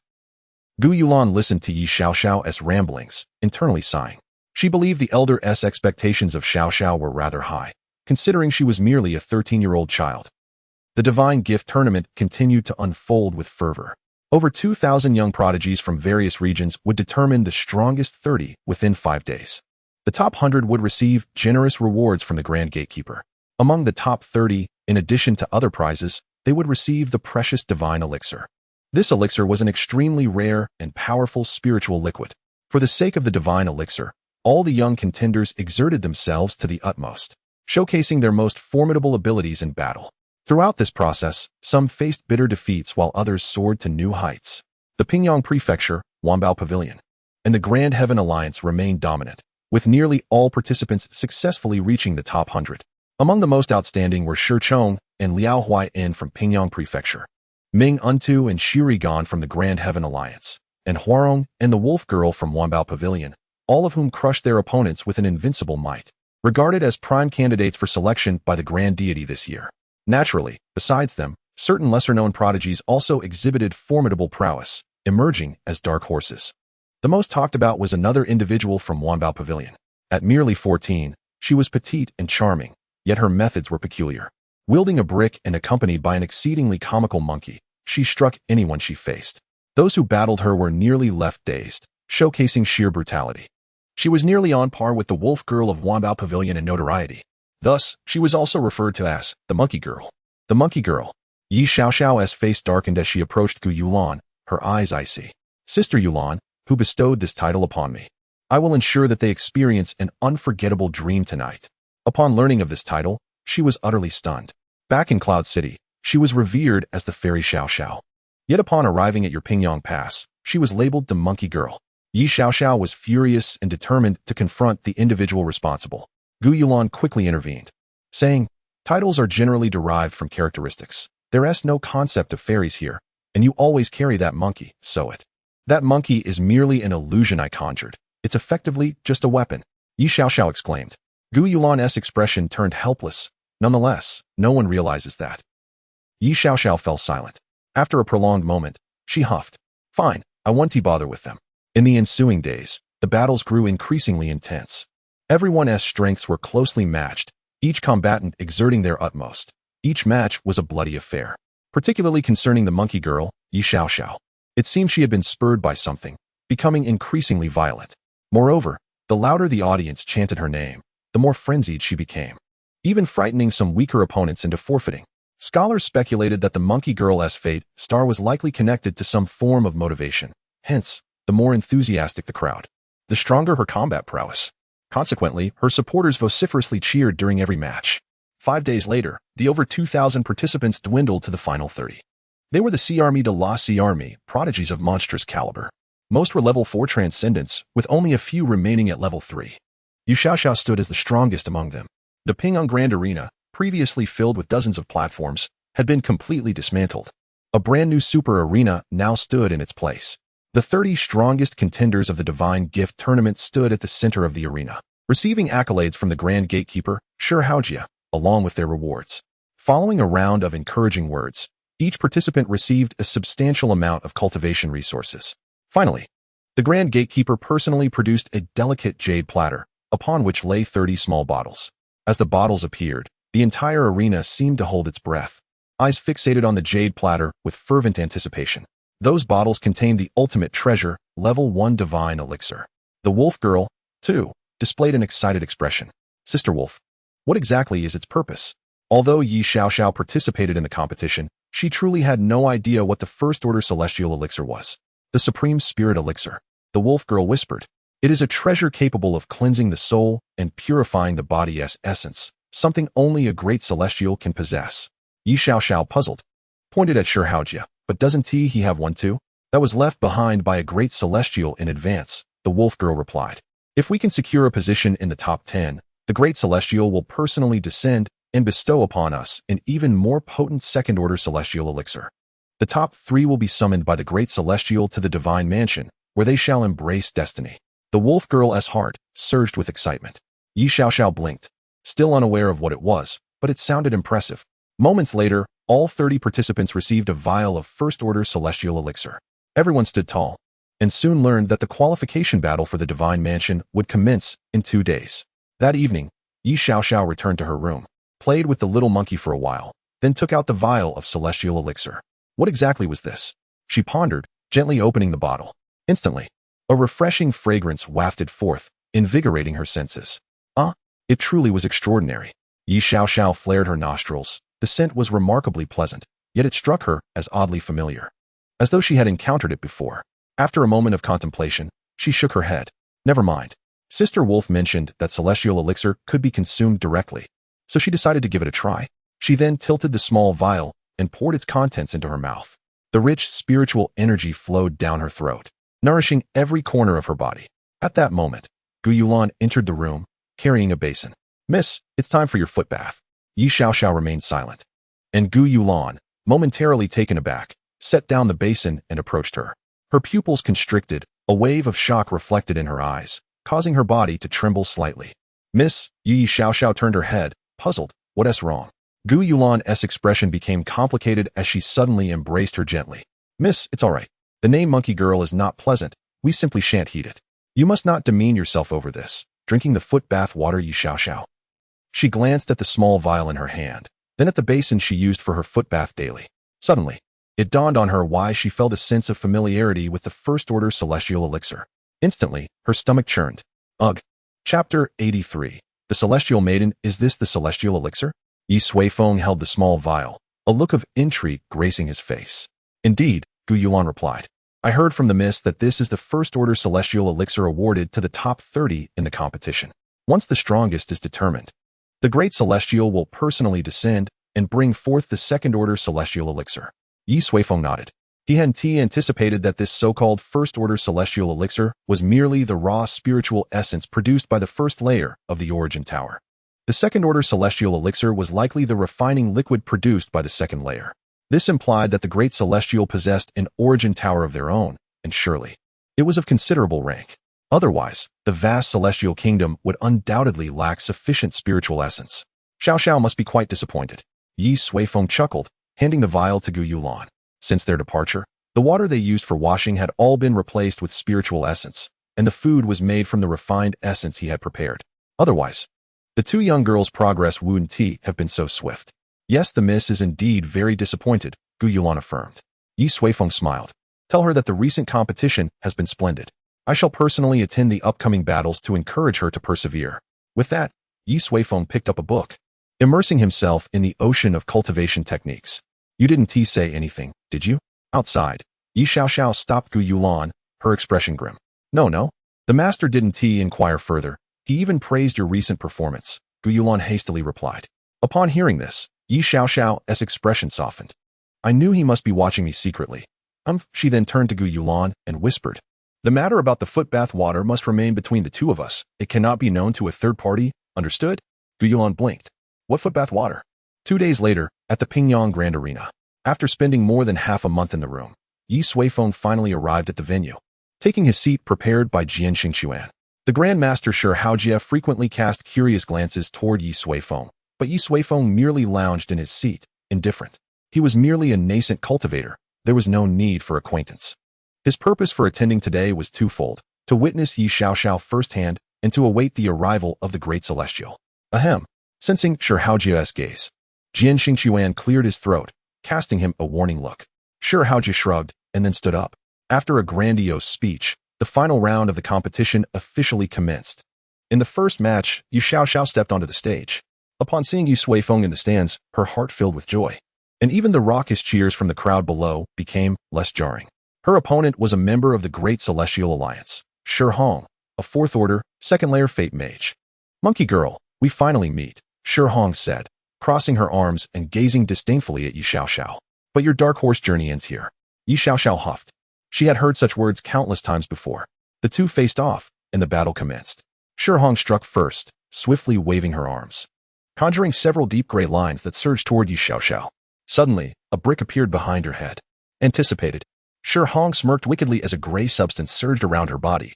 Gu Yulan listened to Ye Suifeng's ramblings, internally sighing. She believed the elder's expectations of Xiao Xiao were rather high, considering she was merely a 13-year-old child. The Divine Gift Tournament continued to unfold with fervor. Over 2,000 young prodigies from various regions would determine the strongest 30 within 5 days. The top 100 would receive generous rewards from the Grand Gatekeeper. Among the top 30, in addition to other prizes, they would receive the precious Divine Elixir. This elixir was an extremely rare and powerful spiritual liquid. For the sake of the Divine Elixir, all the young contenders exerted themselves to the utmost, showcasing their most formidable abilities in battle. Throughout this process, some faced bitter defeats while others soared to new heights. The Pingyang Prefecture, Wanbao Pavilion, and the Grand Heaven Alliance remained dominant, with nearly all participants successfully reaching the top 100. Among the most outstanding were Shi Chong and Liao Huai-en from Pingyang Prefecture, Ming Untu and Shiri Gan from the Grand Heaven Alliance, and Huarong and the Wolf Girl from Wanbao Pavilion, all of whom crushed their opponents with an invincible might, regarded as prime candidates for selection by the Grand Deity this year. Naturally, besides them, certain lesser-known prodigies also exhibited formidable prowess, emerging as dark horses. The most talked about was another individual from Wanbao Pavilion. At merely 14, she was petite and charming, yet her methods were peculiar. Wielding a brick and accompanied by an exceedingly comical monkey, she struck anyone she faced. Those who battled her were nearly left dazed, showcasing sheer brutality. She was nearly on par with the Wolf Girl of Wanbao Pavilion in notoriety. Thus, she was also referred to as the Monkey Girl. The Monkey Girl. Ye Suifeng's face darkened as she approached Gu Yulan, her eyes icy. Sister Yulan, who bestowed this title upon me. I will ensure that they experience an unforgettable dream tonight. Upon learning of this title, she was utterly stunned. Back in Cloud City, she was revered as the fairy Xiao Xiao. Yet upon arriving at your Pingyang Pass, she was labeled the Monkey Girl. Ye Suifeng was furious and determined to confront the individual responsible. Gu Yulan quickly intervened, saying, "Titles are generally derived from characteristics. There's no concept of fairies here, and you always carry that monkey, so it. That monkey is merely an illusion I conjured. It's effectively just a weapon," Ye Suifeng exclaimed. Gu Yulan's expression turned helpless. Nonetheless, no one realizes that. Ye Suifeng fell silent. After a prolonged moment, she huffed, "Fine, I won't bother with them." In the ensuing days, the battles grew increasingly intense. Everyone's strengths were closely matched, each combatant exerting their utmost. Each match was a bloody affair. Particularly concerning the Monkey Girl, Ye Suifeng. It seemed she had been spurred by something, becoming increasingly violent. Moreover, the louder the audience chanted her name, the more frenzied she became, even frightening some weaker opponents into forfeiting. Scholars speculated that the Monkey Girl's fate star was likely connected to some form of motivation. Hence, the more enthusiastic the crowd, the stronger her combat prowess. Consequently, her supporters vociferously cheered during every match. 5 days later, the over 2,000 participants dwindled to the final 30. They were the C-Army de la C-Army, prodigies of monstrous caliber. Most were level 4 transcendents, with only a few remaining at level 3. Ye Suifeng stood as the strongest among them. The Pingyang Grand Arena, previously filled with dozens of platforms, had been completely dismantled. A brand new super arena now stood in its place. The 30 strongest contenders of the Divine Gift Tournament stood at the center of the arena, receiving accolades from the Grand Gatekeeper, Shi Haojia, along with their rewards. Following a round of encouraging words, each participant received a substantial amount of cultivation resources. Finally, the Grand Gatekeeper personally produced a delicate jade platter, upon which lay 30 small bottles. As the bottles appeared, the entire arena seemed to hold its breath, eyes fixated on the jade platter with fervent anticipation. Those bottles contained the ultimate treasure, level 1 divine elixir. The Wolf Girl, too, displayed an excited expression. "Sister Wolf, what exactly is its purpose?" Although Ye Suifeng participated in the competition, she truly had no idea what the First Order Celestial Elixir was. "The Supreme Spirit Elixir," the Wolf Girl whispered. "It is a treasure capable of cleansing the soul and purifying the body's essence, something only a great celestial can possess." Ye Suifeng, puzzled, pointed at Shi Haojia. "But doesn't he have one too?" "That was left behind by a great celestial in advance," the Wolf Girl replied. "If we can secure a position in the top 10, the great celestial will personally descend and bestow upon us an even more potent second-order celestial elixir. The top 3 will be summoned by the great celestial to the divine mansion, where they shall embrace destiny." The Wolf Girl's heart surged with excitement. Ye Suifeng blinked, still unaware of what it was, but it sounded impressive. Moments later, all 30 participants received a vial of first-order celestial elixir. Everyone stood tall, and soon learned that the qualification battle for the Divine Mansion would commence in 2 days. That evening, Ye Suifeng returned to her room, played with the little monkey for a while, then took out the vial of celestial elixir. What exactly was this? She pondered, gently opening the bottle. Instantly, a refreshing fragrance wafted forth, invigorating her senses. It truly was extraordinary. Ye Suifeng flared her nostrils. The scent was remarkably pleasant, yet it struck her as oddly familiar, as though she had encountered it before. After a moment of contemplation, she shook her head. Never mind. Sister Wolf mentioned that celestial elixir could be consumed directly, so she decided to give it a try. She then tilted the small vial and poured its contents into her mouth. The rich spiritual energy flowed down her throat, nourishing every corner of her body. At that moment, Gu Yulan entered the room, carrying a basin. "Miss, it's time for your foot bath." Ye Suifeng remained silent, and Gu Yulan, momentarily taken aback, set down the basin and approached her. Her pupils constricted, a wave of shock reflected in her eyes, causing her body to tremble slightly. "Miss," Ye Suifeng turned her head, puzzled. "What's wrong?" Gu Yulan's expression became complicated as she suddenly embraced her gently. "Miss, it's all right. The name Monkey Girl is not pleasant. We simply shan't heed it. You must not demean yourself over this." Drinking the foot bath water, Ye Suifeng. She glanced at the small vial in her hand, then at the basin she used for her foot bath daily. Suddenly, it dawned on her why she felt a sense of familiarity with the first-order celestial elixir. Instantly, her stomach churned. Ugh. Chapter 83. The Celestial Maiden. Is this the celestial elixir? Ye Suifeng held the small vial, a look of intrigue gracing his face. "Indeed," Gu Yulan replied. "I heard from the mist that this is the first-order celestial elixir awarded to the top 30 in the competition. Once the strongest is determined, the Great Celestial will personally descend and bring forth the second-order celestial elixir." Ye Suifeng nodded. He hadn't anticipated that this so-called first-order celestial elixir was merely the raw spiritual essence produced by the first layer of the origin tower. The second-order celestial elixir was likely the refining liquid produced by the second layer. This implied that the Great Celestial possessed an origin tower of their own, and surely it was of considerable rank. Otherwise, the vast celestial kingdom would undoubtedly lack sufficient spiritual essence. Suifeng must be quite disappointed. Ye Suifeng chuckled, handing the vial to Gu Yulan. Since their departure, the water they used for washing had all been replaced with spiritual essence, and the food was made from the refined essence he had prepared. Otherwise, the two young girls' progress wouldn't have been so swift. "Yes, the miss is indeed very disappointed," Gu Yulan affirmed. Ye Suifeng smiled. "Tell her that the recent competition has been splendid. I shall personally attend the upcoming battles to encourage her to persevere." With that, Ye Suifeng picked up a book, immersing himself in the ocean of cultivation techniques. "You didn't say anything, did you?" Outside, Ye Suifeng stopped Gu Yulan, her expression grim. No. The master didn't inquire further. He even praised your recent performance," Gu Yulan hastily replied. Upon hearing this, Ye Suifeng's expression softened. "I knew he must be watching me secretly." She then turned to Gu Yulan and whispered, "The matter about the foot bath water must remain between the two of us. It cannot be known to a third party, understood?" Gu Yulan blinked. "What foot bath water?" 2 days later, at the Pingyang Grand Arena. After spending more than half a month in the room, Ye Suifeng finally arrived at the venue, taking his seat prepared by Jian Xingquan. The Grand Master Shi Haojie frequently cast curious glances toward Ye Suifeng, but Ye Suifeng merely lounged in his seat, indifferent. He was merely a nascent cultivator. There was no need for acquaintance. His purpose for attending today was twofold: to witness Ye Suifeng firsthand and to await the arrival of the Great Celestial. Ahem. Sensing Shi Haojie's gaze, Jian Xingquan cleared his throat, casting him a warning look. Shi Haojie shrugged and then stood up. After a grandiose speech, the final round of the competition officially commenced. In the first match, Ye Suifeng stepped onto the stage. Upon seeing Ye Suifeng in the stands, her heart filled with joy, and even the raucous cheers from the crowd below became less jarring. Her opponent was a member of the Great Celestial Alliance, Shi Hong, a fourth-order, second-layer fate mage. "Monkey Girl, we finally meet," Shi Hong said, crossing her arms and gazing disdainfully at Ye Suifeng. "But your dark horse journey ends here." Ye Suifeng huffed. She had heard such words countless times before. The two faced off, and the battle commenced. Shi Hong struck first, swiftly waving her arms, conjuring several deep gray lines that surged toward Ye Suifeng. Suddenly, a brick appeared behind her head. Anticipated, Shi Hong smirked wickedly as a gray substance surged around her body,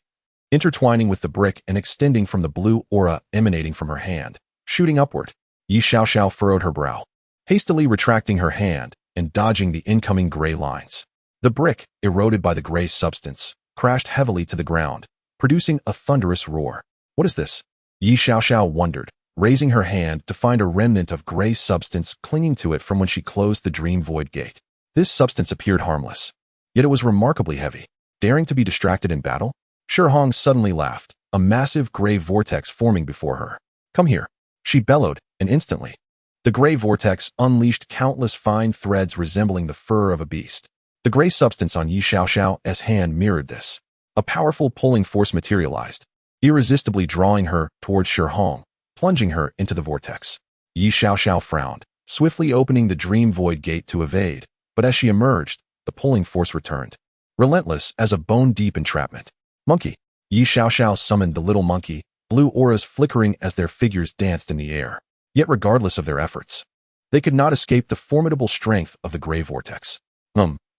intertwining with the brick and extending from the blue aura emanating from her hand, shooting upward. Ye Suifeng furrowed her brow. hastily retracting her hand and dodging the incoming gray lines. The brick, eroded by the gray substance, crashed heavily to the ground, producing a thunderous roar. What is this? Ye Suifeng wondered, raising her hand to find a remnant of gray substance clinging to it from when she closed the dream void gate. This substance appeared harmless, yet it was remarkably heavy. Daring to be distracted in battle? Shihong suddenly laughed, a massive gray vortex forming before her. Come here, she bellowed, and instantly, the gray vortex unleashed countless fine threads resembling the fur of a beast. The gray substance on Ye Suifeng's hand mirrored this. A powerful pulling force materialized, irresistibly drawing her towards Shihong, plunging her into the vortex. Ye Suifeng frowned, swiftly opening the dream void gate to evade, but as she emerged, the pulling force returned, relentless as a bone-deep entrapment. Monkey! Ye Suifeng summoned the little monkey, blue auras flickering as their figures danced in the air. Yet regardless of their efforts, they could not escape the formidable strength of the gray vortex.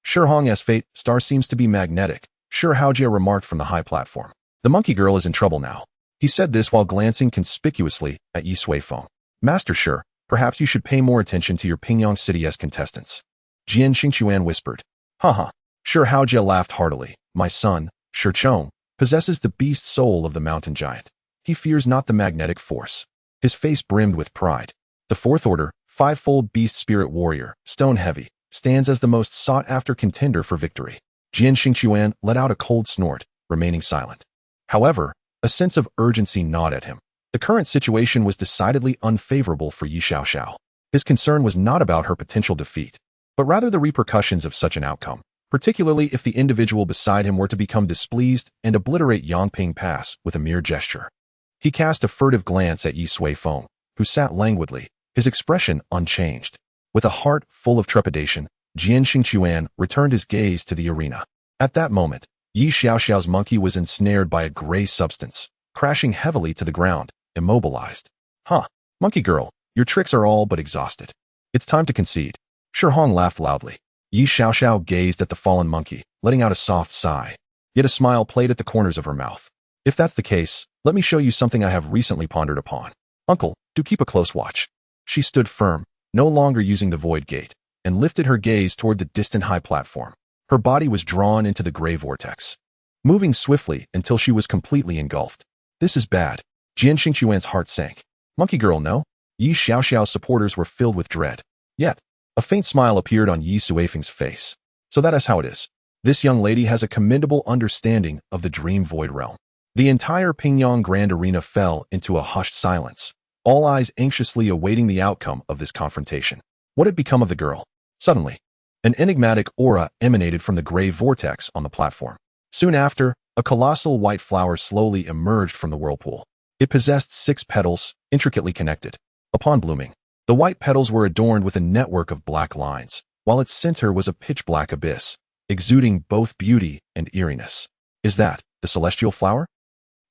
Shihong's fate star seems to be magnetic, Haojia remarked from the high platform. The monkey girl is in trouble now. He said this while glancing conspicuously at Ye Suifeng. Master Shi, perhaps you should pay more attention to your Pingyang City's contestants. Jian Xingquan whispered. Haha. Haojia laughed heartily. My son, Shi Chong, possesses the beast soul of the mountain giant. He fears not the magnetic force. His face brimmed with pride. The fourth order, five-fold beast spirit warrior, stone heavy, stands as the most sought-after contender for victory. Jian Xingquan let out a cold snort, remaining silent. However, a sense of urgency gnawed at him. The current situation was decidedly unfavorable for Ye Suifeng. His concern was not about her potential defeat, but rather the repercussions of such an outcome, particularly if the individual beside him were to become displeased and obliterate Yangping Pass with a mere gesture. He cast a furtive glance at Ye Suifeng, who sat languidly, his expression unchanged. With a heart full of trepidation, Jian Xingquan returned his gaze to the arena. At that moment, Ye Suifeng's monkey was ensnared by a gray substance, crashing heavily to the ground, immobilized. Monkey girl, your tricks are all but exhausted. It's time to concede. Shihong laughed loudly. Ye Suifeng gazed at the fallen monkey, letting out a soft sigh. Yet a smile played at the corners of her mouth. If that's the case, let me show you something I have recently pondered upon. Uncle, do keep a close watch. She stood firm, no longer using the void gate, and lifted her gaze toward the distant high platform. Her body was drawn into the gray vortex, moving swiftly until she was completely engulfed. This is bad. Jian Xingquan's heart sank. Monkey girl, no? Ye Suifeng's supporters were filled with dread. Yet, a faint smile appeared on Ye Suifeng's face. So that is how it is. This young lady has a commendable understanding of the dream void realm. The entire Pingyang Grand Arena fell into a hushed silence, all eyes anxiously awaiting the outcome of this confrontation. What had become of the girl? Suddenly, an enigmatic aura emanated from the gray vortex on the platform. Soon after, a colossal white flower slowly emerged from the whirlpool. It possessed 6 petals, intricately connected. Upon blooming, the white petals were adorned with a network of black lines, while its center was a pitch-black abyss, exuding both beauty and eeriness. Is that the celestial flower?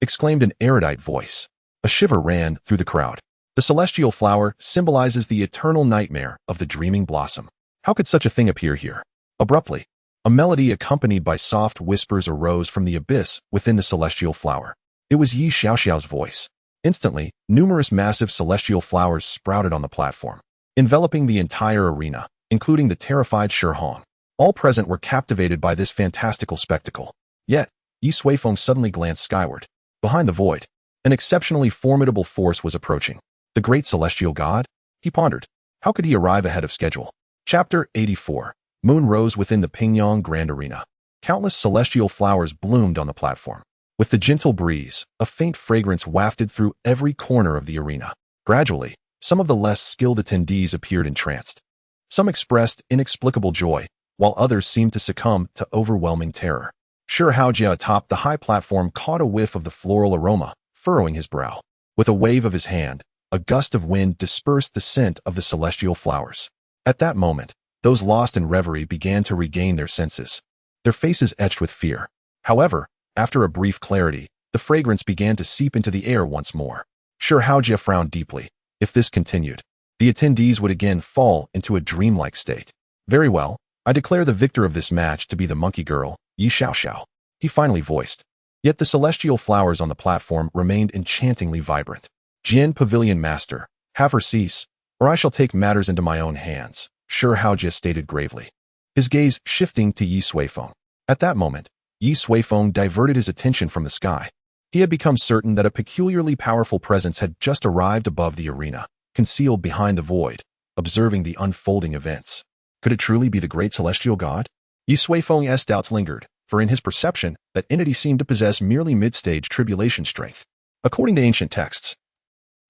Exclaimed an erudite voice. A shiver ran through the crowd. The celestial flower symbolizes the eternal nightmare of the dreaming blossom. How could such a thing appear here? Abruptly, a melody accompanied by soft whispers arose from the abyss within the celestial flower. It was Ye Suifeng's voice. Instantly, numerous massive celestial flowers sprouted on the platform, enveloping the entire arena, including the terrified Shihong. All present were captivated by this fantastical spectacle. Yet, Ye Suifeng suddenly glanced skyward. Behind the void, an exceptionally formidable force was approaching. The great celestial god? He pondered. How could he arrive ahead of schedule? Chapter 84. Moon rose within the Pingyang Grand Arena. Countless celestial flowers bloomed on the platform. With the gentle breeze, a faint fragrance wafted through every corner of the arena. Gradually, some of the less skilled attendees appeared entranced. Some expressed inexplicable joy, while others seemed to succumb to overwhelming terror. Haojia atop the high platform caught a whiff of the floral aroma, furrowing his brow. With a wave of his hand, a gust of wind dispersed the scent of the celestial flowers. At that moment, those lost in reverie began to regain their senses, their faces etched with fear. However, after a brief clarity, the fragrance began to seep into the air once more. Haojia frowned deeply. If this continued, the attendees would again fall into a dreamlike state. Very well, I declare the victor of this match to be the monkey girl, Ye Suifeng. He finally voiced. Yet the celestial flowers on the platform remained enchantingly vibrant. Jian Pavilion Master, have her cease, or I shall take matters into my own hands, Shi Haojie stated gravely, his gaze shifting to Ye Suifeng. At that moment, Ye Suifeng diverted his attention from the sky. He had become certain that a peculiarly powerful presence had just arrived above the arena, concealed behind the void, observing the unfolding events. Could it truly be the great celestial god? Ye Suifeng's doubts lingered, for in his perception, that entity seemed to possess merely mid-stage tribulation strength. According to ancient texts,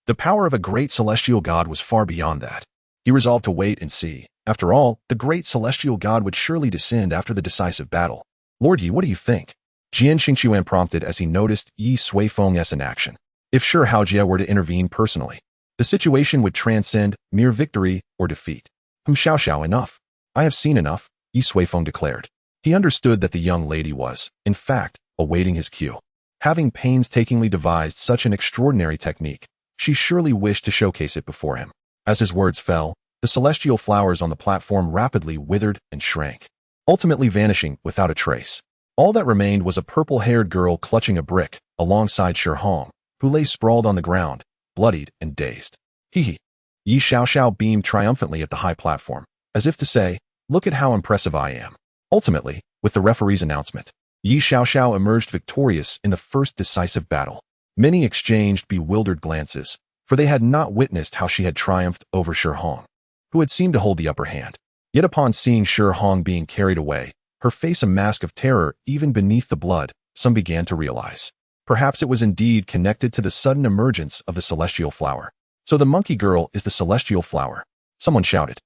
the power of a great celestial god was far beyond that. He resolved to wait and see. After all, the great celestial god would surely descend after the decisive battle. Lord Yi, what do you think? Jian Xingquan prompted as he noticed Ye Suifeng's in action. If Shi Haojie were to intervene personally, the situation would transcend mere victory or defeat. Xiao, enough. I have seen enough, Ye Suifeng declared. He understood that the young lady was, in fact, awaiting his cue. Having painstakingly devised such an extraordinary technique, she surely wished to showcase it before him. As his words fell, the celestial flowers on the platform rapidly withered and shrank, ultimately vanishing without a trace. All that remained was a purple-haired girl clutching a brick, alongside Shi Hong, who lay sprawled on the ground, bloodied and dazed. Hee. Ye Xiao beamed triumphantly at the high platform, as if to say, look at how impressive I am. Ultimately, with the referee's announcement, Ye Xiao emerged victorious in the first decisive battle. Many exchanged bewildered glances, for they had not witnessed how she had triumphed over Shi Hong, who had seemed to hold the upper hand. Yet upon seeing Shi Hong being carried away, her face a mask of terror even beneath the blood, some began to realize. Perhaps it was indeed connected to the sudden emergence of the celestial flower. So the monkey girl is the celestial flower, someone shouted.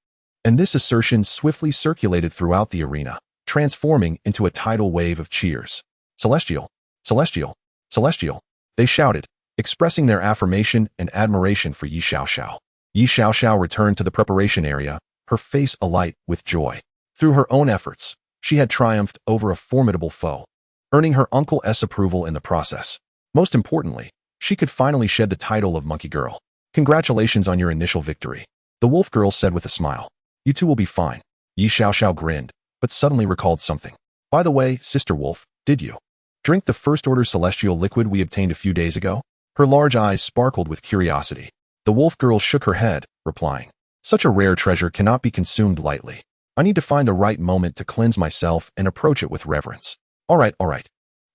And this assertion swiftly circulated throughout the arena, transforming into a tidal wave of cheers. Celestial, celestial, celestial, they shouted, expressing their affirmation and admiration for Ye Xiao. Ye Xiao returned to the preparation area, her face alight with joy. Through her own efforts, she had triumphed over a formidable foe, earning her uncle's approval in the process. Most importantly, she could finally shed the title of Monkey Girl. Congratulations on your initial victory, the wolf girl said with a smile. You two will be fine. Ye Xiao grinned, but suddenly recalled something. By the way, Sister Wolf, did you drink the first-order celestial liquid we obtained a few days ago? Her large eyes sparkled with curiosity. The wolf girl shook her head, replying, such a rare treasure cannot be consumed lightly. I need to find the right moment to cleanse myself and approach it with reverence. All right.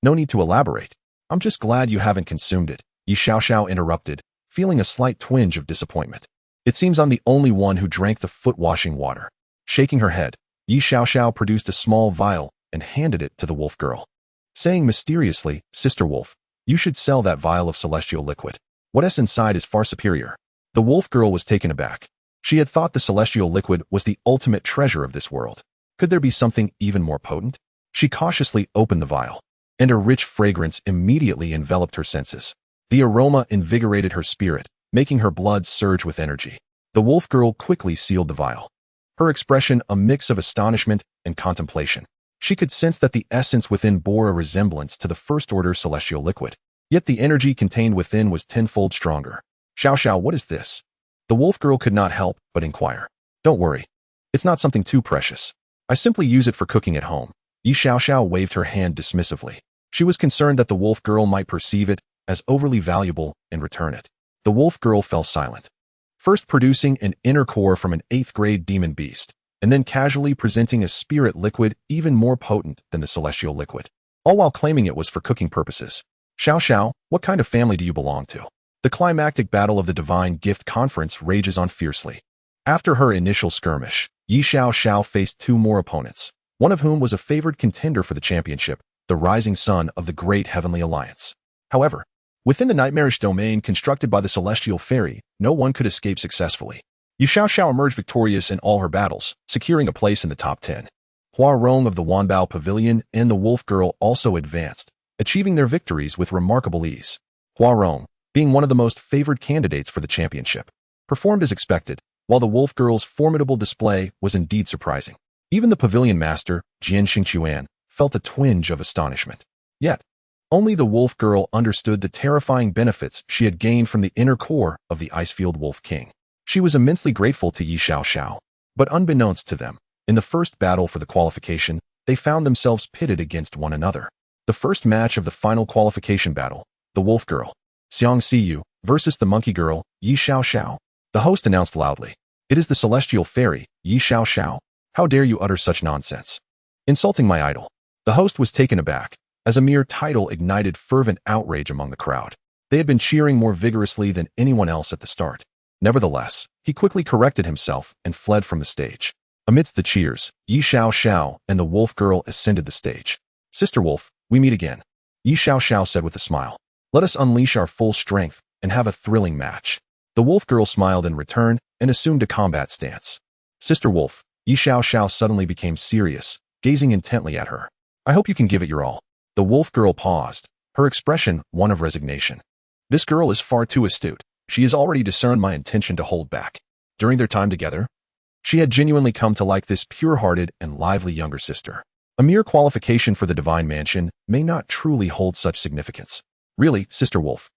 No need to elaborate. I'm just glad you haven't consumed it, Ye Xiao interrupted, feeling a slight twinge of disappointment. It seems I'm the only one who drank the foot-washing water. Shaking her head, Ye Xiao produced a small vial and handed it to the wolf girl, saying mysteriously, Sister Wolf, you should sell that vial of celestial liquid. What's inside is far superior. The wolf girl was taken aback. She had thought the celestial liquid was the ultimate treasure of this world. Could there be something even more potent? She cautiously opened the vial, and a rich fragrance immediately enveloped her senses. The aroma invigorated her spirit, making her blood surge with energy. The wolf girl quickly sealed the vial, her expression a mix of astonishment and contemplation. She could sense that the essence within bore a resemblance to the first-order celestial liquid, yet the energy contained within was tenfold stronger. Xiao, what is this? The wolf girl could not help but inquire. Don't worry. It's not something too precious. I simply use it for cooking at home. Ye Xiao waved her hand dismissively. She was concerned that the wolf girl might perceive it as overly valuable and return it. The wolf girl fell silent, first producing an inner core from an 8th-grade demon beast, and then casually presenting a spirit liquid even more potent than the celestial liquid, all while claiming it was for cooking purposes. Xiao, what kind of family do you belong to? The climactic battle of the Divine Gift Conference rages on fiercely. After her initial skirmish, Ye Xiao faced two more opponents, one of whom was a favored contender for the championship, the rising son of the Great Heavenly Alliance. However, within the nightmarish domain constructed by the Celestial Fairy, no one could escape successfully. Ye Xiao emerged victorious in all her battles, securing a place in the top 10. Hua Rong of the Wanbao Pavilion and the Wolf Girl also advanced, achieving their victories with remarkable ease. Hua Rong, being one of the most favored candidates for the championship, performed as expected, while the Wolf Girl's formidable display was indeed surprising. Even the Pavilion Master, Jian Xingquan, felt a twinge of astonishment. Yet, only the Wolf Girl understood the terrifying benefits she had gained from the inner core of the Icefield Wolf King. She was immensely grateful to Ye Xiao, but unbeknownst to them, in the first battle for the qualification, they found themselves pitted against one another. The first match of the final qualification battle, the Wolf Girl, Xiang Siyu, versus the Monkey Girl, Ye Xiao, the host announced loudly. It is the celestial fairy, Ye Suifeng. How dare you utter such nonsense? Insulting my idol. The host was taken aback, as a mere title ignited fervent outrage among the crowd. They had been cheering more vigorously than anyone else at the start. Nevertheless, he quickly corrected himself and fled from the stage. Amidst the cheers, Ye Suifeng and the wolf girl ascended the stage. Sister Wolf, we meet again, Ye Suifeng said with a smile. Let us unleash our full strength and have a thrilling match. The wolf girl smiled in return and assumed a combat stance. Sister Wolf, Ye Suifeng suddenly became serious, gazing intently at her. I hope you can give it your all. The wolf girl paused, her expression one of resignation. This girl is far too astute. She has already discerned my intention to hold back. During their time together, she had genuinely come to like this pure-hearted and lively younger sister. A mere qualification for the divine mansion may not truly hold such significance. Really, Sister Wolf,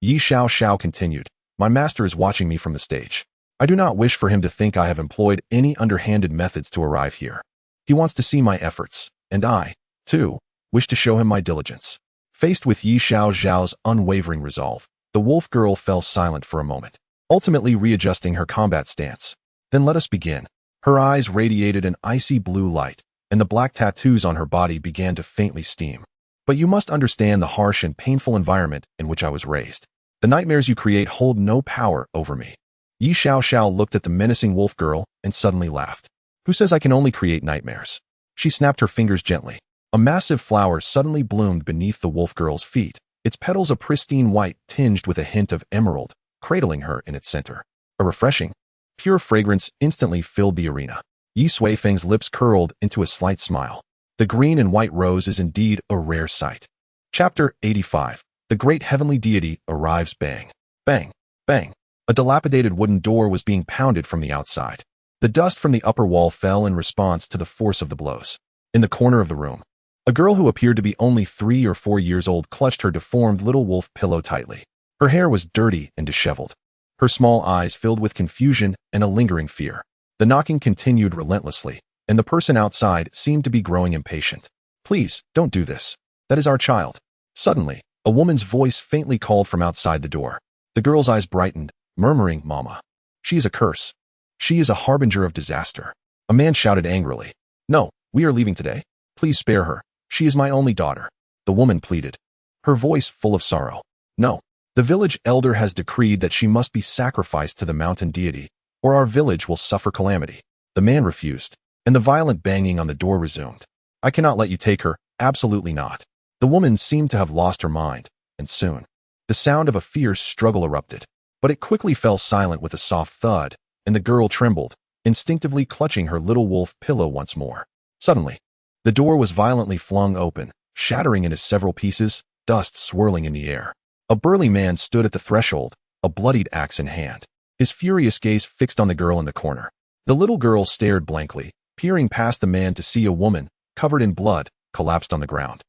Ye Suifeng continued, my master is watching me from the stage. I do not wish for him to think I have employed any underhanded methods to arrive here. He wants to see my efforts, and I, too, wish to show him my diligence. Faced with Ye Suifeng's unwavering resolve, the wolf girl fell silent for a moment, ultimately readjusting her combat stance. Then let us begin. Her eyes radiated an icy blue light, and the black tattoos on her body began to faintly steam. But you must understand the harsh and painful environment in which I was raised. The nightmares you create hold no power over me. Ye Suifeng looked at the menacing wolf girl and suddenly laughed. Who says I can only create nightmares? She snapped her fingers gently. A massive flower suddenly bloomed beneath the wolf girl's feet, its petals a pristine white tinged with a hint of emerald, cradling her in its center. A refreshing, pure fragrance instantly filled the arena. Ye Suifeng's lips curled into a slight smile. The green and white rose is indeed a rare sight. Chapter 85. The great heavenly deity arrives. Bang, bang, bang. A dilapidated wooden door was being pounded from the outside. The dust from the upper wall fell in response to the force of the blows. In the corner of the room, a girl who appeared to be only 3 or 4 years old clutched her deformed little wolf pillow tightly. Her hair was dirty and disheveled. Her small eyes filled with confusion and a lingering fear. The knocking continued relentlessly, and the person outside seemed to be growing impatient. Please, don't do this. That is our child. Suddenly, a woman's voice faintly called from outside the door. The girl's eyes brightened, murmuring, Mama. She is a curse. She is a harbinger of disaster. A man shouted angrily. No, we are leaving today. Please spare her. She is my only daughter. The woman pleaded, her voice full of sorrow. No. The village elder has decreed that she must be sacrificed to the mountain deity, or our village will suffer calamity. The man refused, and the violent banging on the door resumed. I cannot let you take her, absolutely not. The woman seemed to have lost her mind, and soon, the sound of a fierce struggle erupted, but it quickly fell silent with a soft thud, and the girl trembled, instinctively clutching her little wolf pillow once more. Suddenly, the door was violently flung open, shattering into several pieces, dust swirling in the air. A burly man stood at the threshold, a bloodied axe in hand, his furious gaze fixed on the girl in the corner. The little girl stared blankly, peering past the man to see a woman, covered in blood, collapsed on the ground.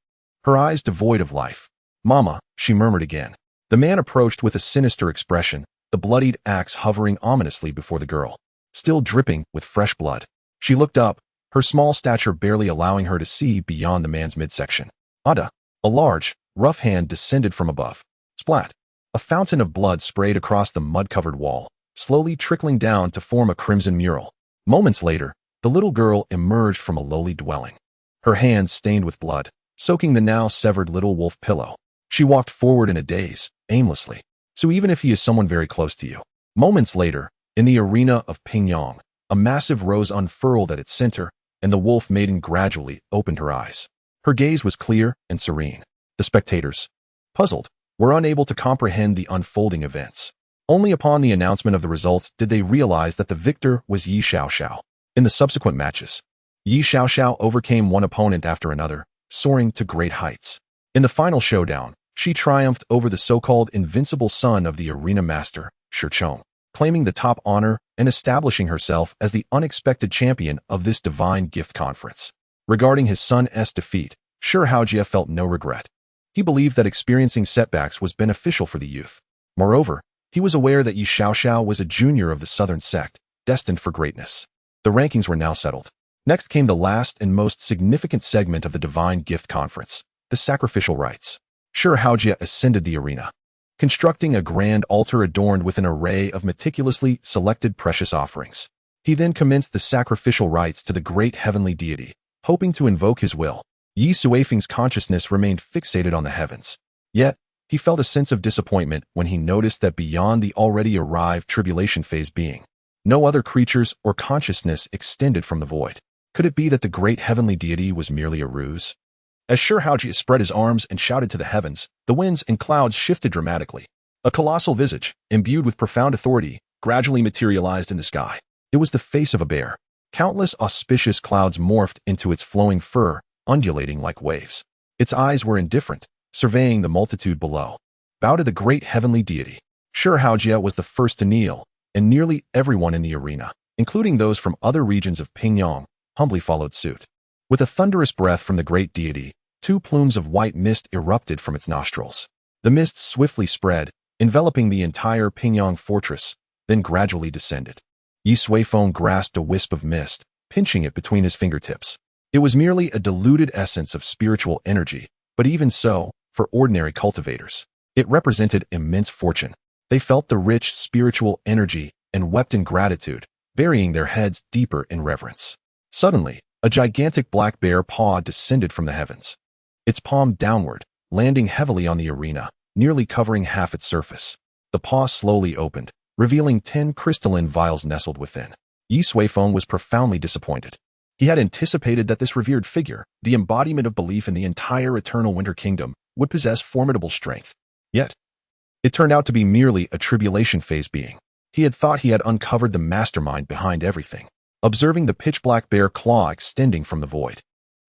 Her eyes devoid of life. Mama, she murmured again. The man approached with a sinister expression, the bloodied axe hovering ominously before the girl, still dripping with fresh blood. She looked up, her small stature barely allowing her to see beyond the man's midsection. Ada, a large, rough hand descended from above. Splat! A fountain of blood sprayed across the mud-covered wall, slowly trickling down to form a crimson mural. Moments later, the little girl emerged from a lowly dwelling, her hands stained with blood, soaking the now severed little wolf pillow. She walked forward in a daze, aimlessly. So even if he is someone very close to you. Moments later, in the arena of Pingyang, a massive rose unfurled at its center, and the wolf maiden gradually opened her eyes. Her gaze was clear and serene. The spectators, puzzled, were unable to comprehend the unfolding events. Only upon the announcement of the results did they realize that the victor was Ye Suifeng. In the subsequent matches, Ye Suifeng overcame one opponent after another, soaring to great heights. In the final showdown, she triumphed over the so-called invincible son of the arena master, Shirchong, claiming the top honor and establishing herself as the unexpected champion of this divine gift conference. Regarding his son's defeat, Haojia felt no regret. He believed that experiencing setbacks was beneficial for the youth. Moreover, he was aware that Ye Suifeng was a junior of the southern sect, destined for greatness. The rankings were now settled. Next came the last and most significant segment of the divine gift conference, the sacrificial rites. Haojia ascended the arena. constructing a grand altar adorned with an array of meticulously selected precious offerings. He then commenced the sacrificial rites to the great heavenly deity, hoping to invoke his will. Ye Suifeng's consciousness remained fixated on the heavens. Yet, he felt a sense of disappointment when he noticed that beyond the already arrived tribulation phase being, no other creatures or consciousness extended from the void. Could it be that the great heavenly deity was merely a ruse? As Shurhaojia spread his arms and shouted to the heavens, the winds and clouds shifted dramatically. A colossal visage, imbued with profound authority, gradually materialized in the sky. It was the face of a bear. Countless auspicious clouds morphed into its flowing fur, undulating like waves. Its eyes were indifferent, surveying the multitude below. Bow to the great heavenly deity. Shurhaojia was the first to kneel, and nearly everyone in the arena, including those from other regions of Pingyang, humbly followed suit. With a thunderous breath from the great deity, 2 plumes of white mist erupted from its nostrils. The mist swiftly spread, enveloping the entire Pingyang fortress, then gradually descended. Ye Suifeng grasped a wisp of mist, pinching it between his fingertips. It was merely a diluted essence of spiritual energy, but even so, for ordinary cultivators, it represented immense fortune. They felt the rich spiritual energy and wept in gratitude, burying their heads deeper in reverence. Suddenly, a gigantic black bear paw descended from the heavens. Its palm downward, landing heavily on the arena, nearly covering half its surface. The paw slowly opened, revealing 10 crystalline vials nestled within. Ye Suifeng was profoundly disappointed. He had anticipated that this revered figure, the embodiment of belief in the entire eternal winter kingdom, would possess formidable strength. Yet, it turned out to be merely a tribulation phase being. He had thought he had uncovered the mastermind behind everything. Observing the pitch-black bear claw extending from the void.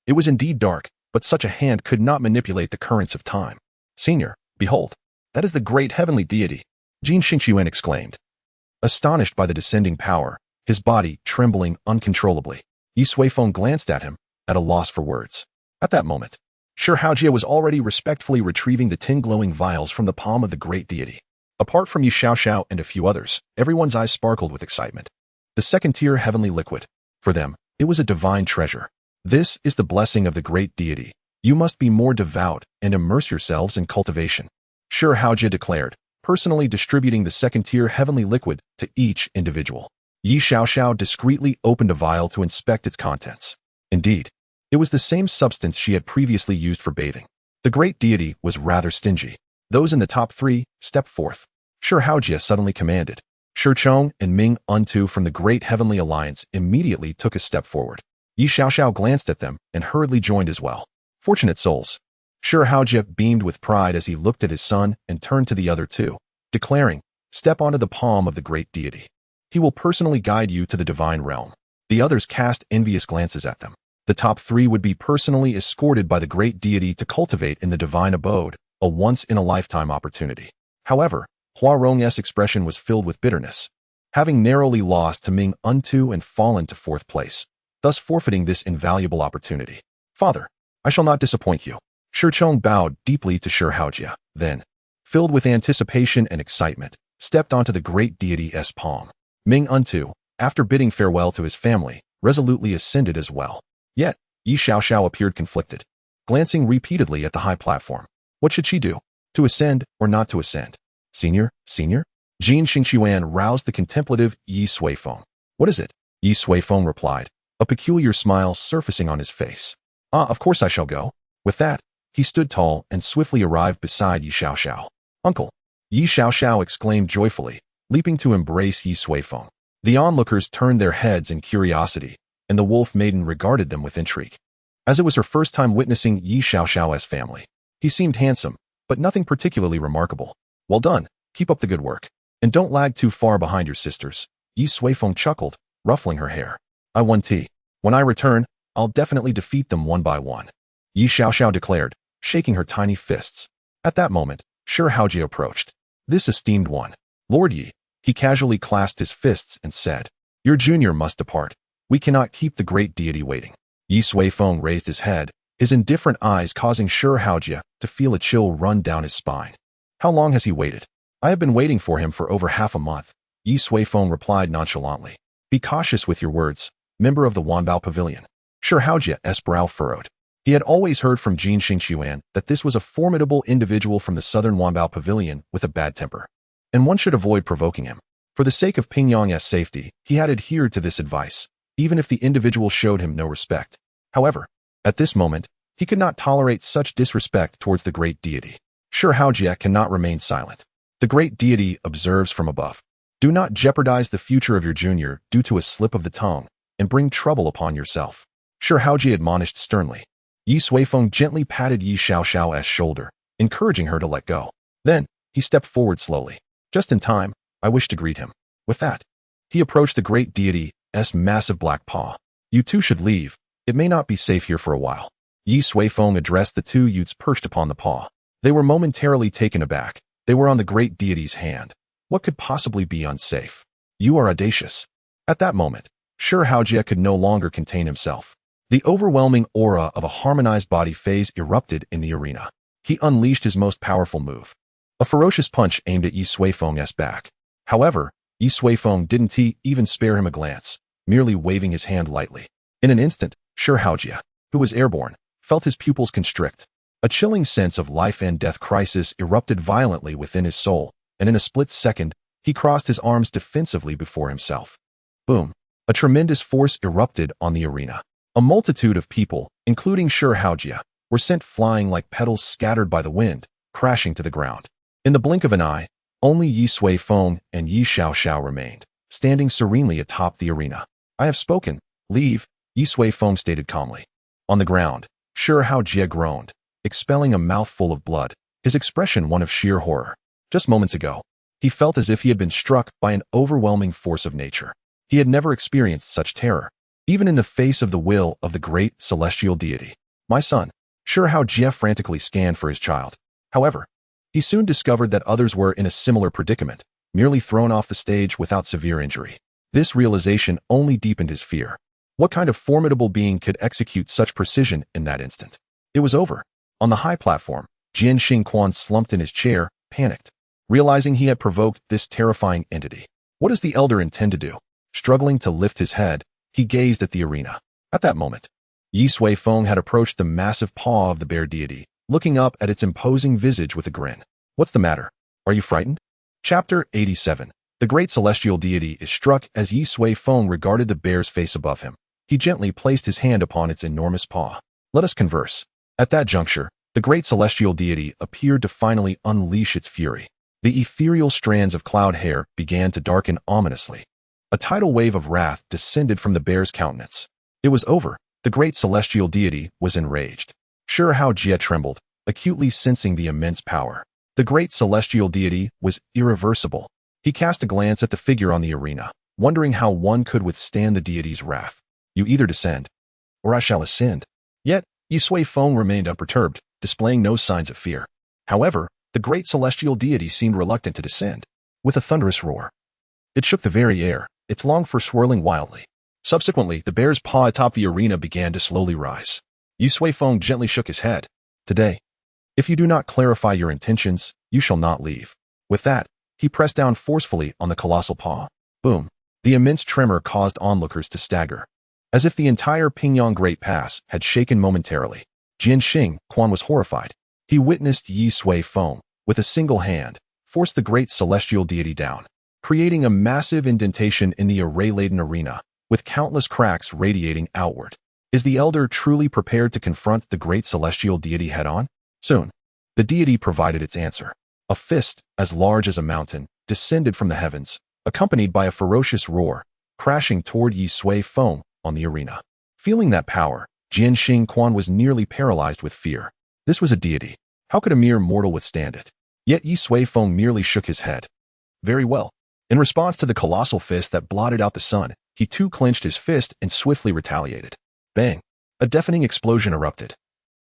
It was indeed dark, but such a hand could not manipulate the currents of time. Senior, behold, that is the great heavenly deity, Jin Xingqiuan exclaimed. Astonished by the descending power, his body trembling uncontrollably, Ye Suifeng glanced at him, at a loss for words. At that moment, Shurhaojia was already respectfully retrieving the 10 glowing vials from the palm of the great deity. Apart from Ye Xiaoxiao and a few others, everyone's eyes sparkled with excitement. The second-tier heavenly liquid. For them, it was a divine treasure. This is the blessing of the great deity. You must be more devout and immerse yourselves in cultivation. Shurhaojia declared, personally distributing the second-tier heavenly liquid to each individual. Ye Xiaoxiao discreetly opened a vial to inspect its contents. Indeed, it was the same substance she had previously used for bathing. The great deity was rather stingy. Those in the top 3 stepped forth. Shurhaojia suddenly commanded. Shurchong and Ming Untu from the Great Heavenly Alliance immediately took a step forward. Ye Xiaoxiao glanced at them and hurriedly joined as well. Fortunate souls. Shurhaojia beamed with pride as he looked at his son and turned to the other 2, declaring, step onto the palm of the great deity. He will personally guide you to the divine realm. The others cast envious glances at them. The top 3 would be personally escorted by the great deity to cultivate in the divine abode, a once-in-a-lifetime opportunity. However, Hua Rong's expression was filled with bitterness. Having narrowly lost to Ming Untu and fallen to 4th place, thus forfeiting this invaluable opportunity. Father, I shall not disappoint you. Shurchong bowed deeply to Shurhaojia, then, filled with anticipation and excitement, stepped onto the great deity's palm. Ming Untu, after bidding farewell to his family, resolutely ascended as well. Yet, Ye Xiaoxiao appeared conflicted, glancing repeatedly at the high platform. What should she do? To ascend or not to ascend? Senior? Jin Xingqiuan roused the contemplative Ye Suifeng. What is it? Ye Suifeng replied, a peculiar smile surfacing on his face. Of course I shall go. With that, he stood tall and swiftly arrived beside Ye Xiaoxiao. Uncle! Ye Xiaoxiao exclaimed joyfully, leaping to embrace Ye Suifeng. The onlookers turned their heads in curiosity, and the wolf maiden regarded them with intrigue. As it was her first time witnessing Ye Xiaoxiao's family, he seemed handsome, but nothing particularly remarkable. Well done, keep up the good work. And don't lag too far behind your sisters. Ye Suifeng chuckled, ruffling her hair. I won tea. When I return, I'll definitely defeat them one by one. Ye Xiaoxiao declared, shaking her tiny fists. At that moment, Shurhaojia approached. This esteemed one. Lord Yi. He casually clasped his fists and said, your junior must depart. We cannot keep the great deity waiting. Ye Suifeng raised his head, his indifferent eyes causing Shurhaojia to feel a chill run down his spine. How long has he waited? I have been waiting for him for over half a month. Ye Suifeng replied nonchalantly. Be cautious with your words, member of the Wanbao Pavilion. Shurhaojia's brow furrowed. He had always heard from Jin Xingxuan that this was a formidable individual from the southern Wanbao Pavilion with a bad temper, and one should avoid provoking him. For the sake of Pingyang's safety, he had adhered to this advice, even if the individual showed him no respect. However, at this moment, he could not tolerate such disrespect towards the great deity. Sure, Haojia cannot remain silent. The great deity observes from above. Do not jeopardize the future of your junior due to a slip of the tongue, and bring trouble upon yourself. Sure, Haojia admonished sternly. Ye Suifeng gently patted Ye Xiaoxiao's shoulder, encouraging her to let go. Then, he stepped forward slowly. Just in time, I wish to greet him. With that, he approached the great deity's massive black paw. You two should leave. It may not be safe here for a while. Ye Suifeng addressed the two youths perched upon the paw. They were momentarily taken aback. They were on the great deity's hand. What could possibly be unsafe? You are audacious. At that moment, Sure Haojia could no longer contain himself. The overwhelming aura of a harmonized body phase erupted in the arena. He unleashed his most powerful move. A ferocious punch aimed at Ye Suifeng's back. However, Ye Suifeng didn't even spare him a glance, merely waving his hand lightly. In an instant, Sure Haojia, who was airborne, felt his pupils constrict. A chilling sense of life and death crisis erupted violently within his soul, and in a split second, he crossed his arms defensively before himself. Boom! A tremendous force erupted on the arena. A multitude of people, including Sure Haojia, were sent flying like petals scattered by the wind, crashing to the ground. In the blink of an eye, only Ye Suifeng and Ye Xiaoxiao remained, standing serenely atop the arena. I have spoken. Leave, Ye Suifeng stated calmly. On the ground, Sure Haojia groaned, expelling a mouthful of blood, his expression one of sheer horror. Just moments ago, he felt as if he had been struck by an overwhelming force of nature. He had never experienced such terror, even in the face of the will of the great celestial deity. My son. Sure Haojia frantically scanned for his child. However, he soon discovered that others were in a similar predicament, merely thrown off the stage without severe injury. This realization only deepened his fear. What kind of formidable being could execute such precision in that instant? It was over. On the high platform, Jian Xingquan slumped in his chair, panicked, realizing he had provoked this terrifying entity. What does the elder intend to do? Struggling to lift his head, he gazed at the arena. At that moment, Ye Suifeng had approached the massive paw of the bear deity, looking up at its imposing visage with a grin. What's the matter? Are you frightened? Chapter 87. The great celestial deity is struck as Ye Suifeng regarded the bear's face above him. He gently placed his hand upon its enormous paw. Let us converse. At that juncture, the great celestial deity appeared to finally unleash its fury. The ethereal strands of cloud hair began to darken ominously. A tidal wave of wrath descended from the bear's countenance. It was over. The great celestial deity was enraged. Sure Haojia trembled, acutely sensing the immense power. The great celestial deity was irreversible. He cast a glance at the figure on the arena, wondering how one could withstand the deity's wrath. You either descend, or I shall ascend. Yet, Ye Suifeng remained unperturbed, displaying no signs of fear. However, the great celestial deity seemed reluctant to descend. With a thunderous roar, it shook the very air, its long fur swirling wildly. Subsequently, the bear's paw atop the arena began to slowly rise. Ye Suifeng gently shook his head. Today, if you do not clarify your intentions, you shall not leave. With that, he pressed down forcefully on the colossal paw. Boom! The immense tremor caused onlookers to stagger, as if the entire Pingyang Great Pass had shaken momentarily. Jian Xingquan was horrified. He witnessed Ye Suifeng, with a single hand, force the great celestial deity down, creating a massive indentation in the array-laden arena, with countless cracks radiating outward. Is the elder truly prepared to confront the great celestial deity head-on? Soon, the deity provided its answer. A fist, as large as a mountain, descended from the heavens, accompanied by a ferocious roar, crashing toward Ye Suifeng on the arena. Feeling that power, Jian Xingquan was nearly paralyzed with fear. This was a deity. How could a mere mortal withstand it? Yet Ye Suifeng merely shook his head. Very well. In response to the colossal fist that blotted out the sun, he too clenched his fist and swiftly retaliated. Bang! A deafening explosion erupted,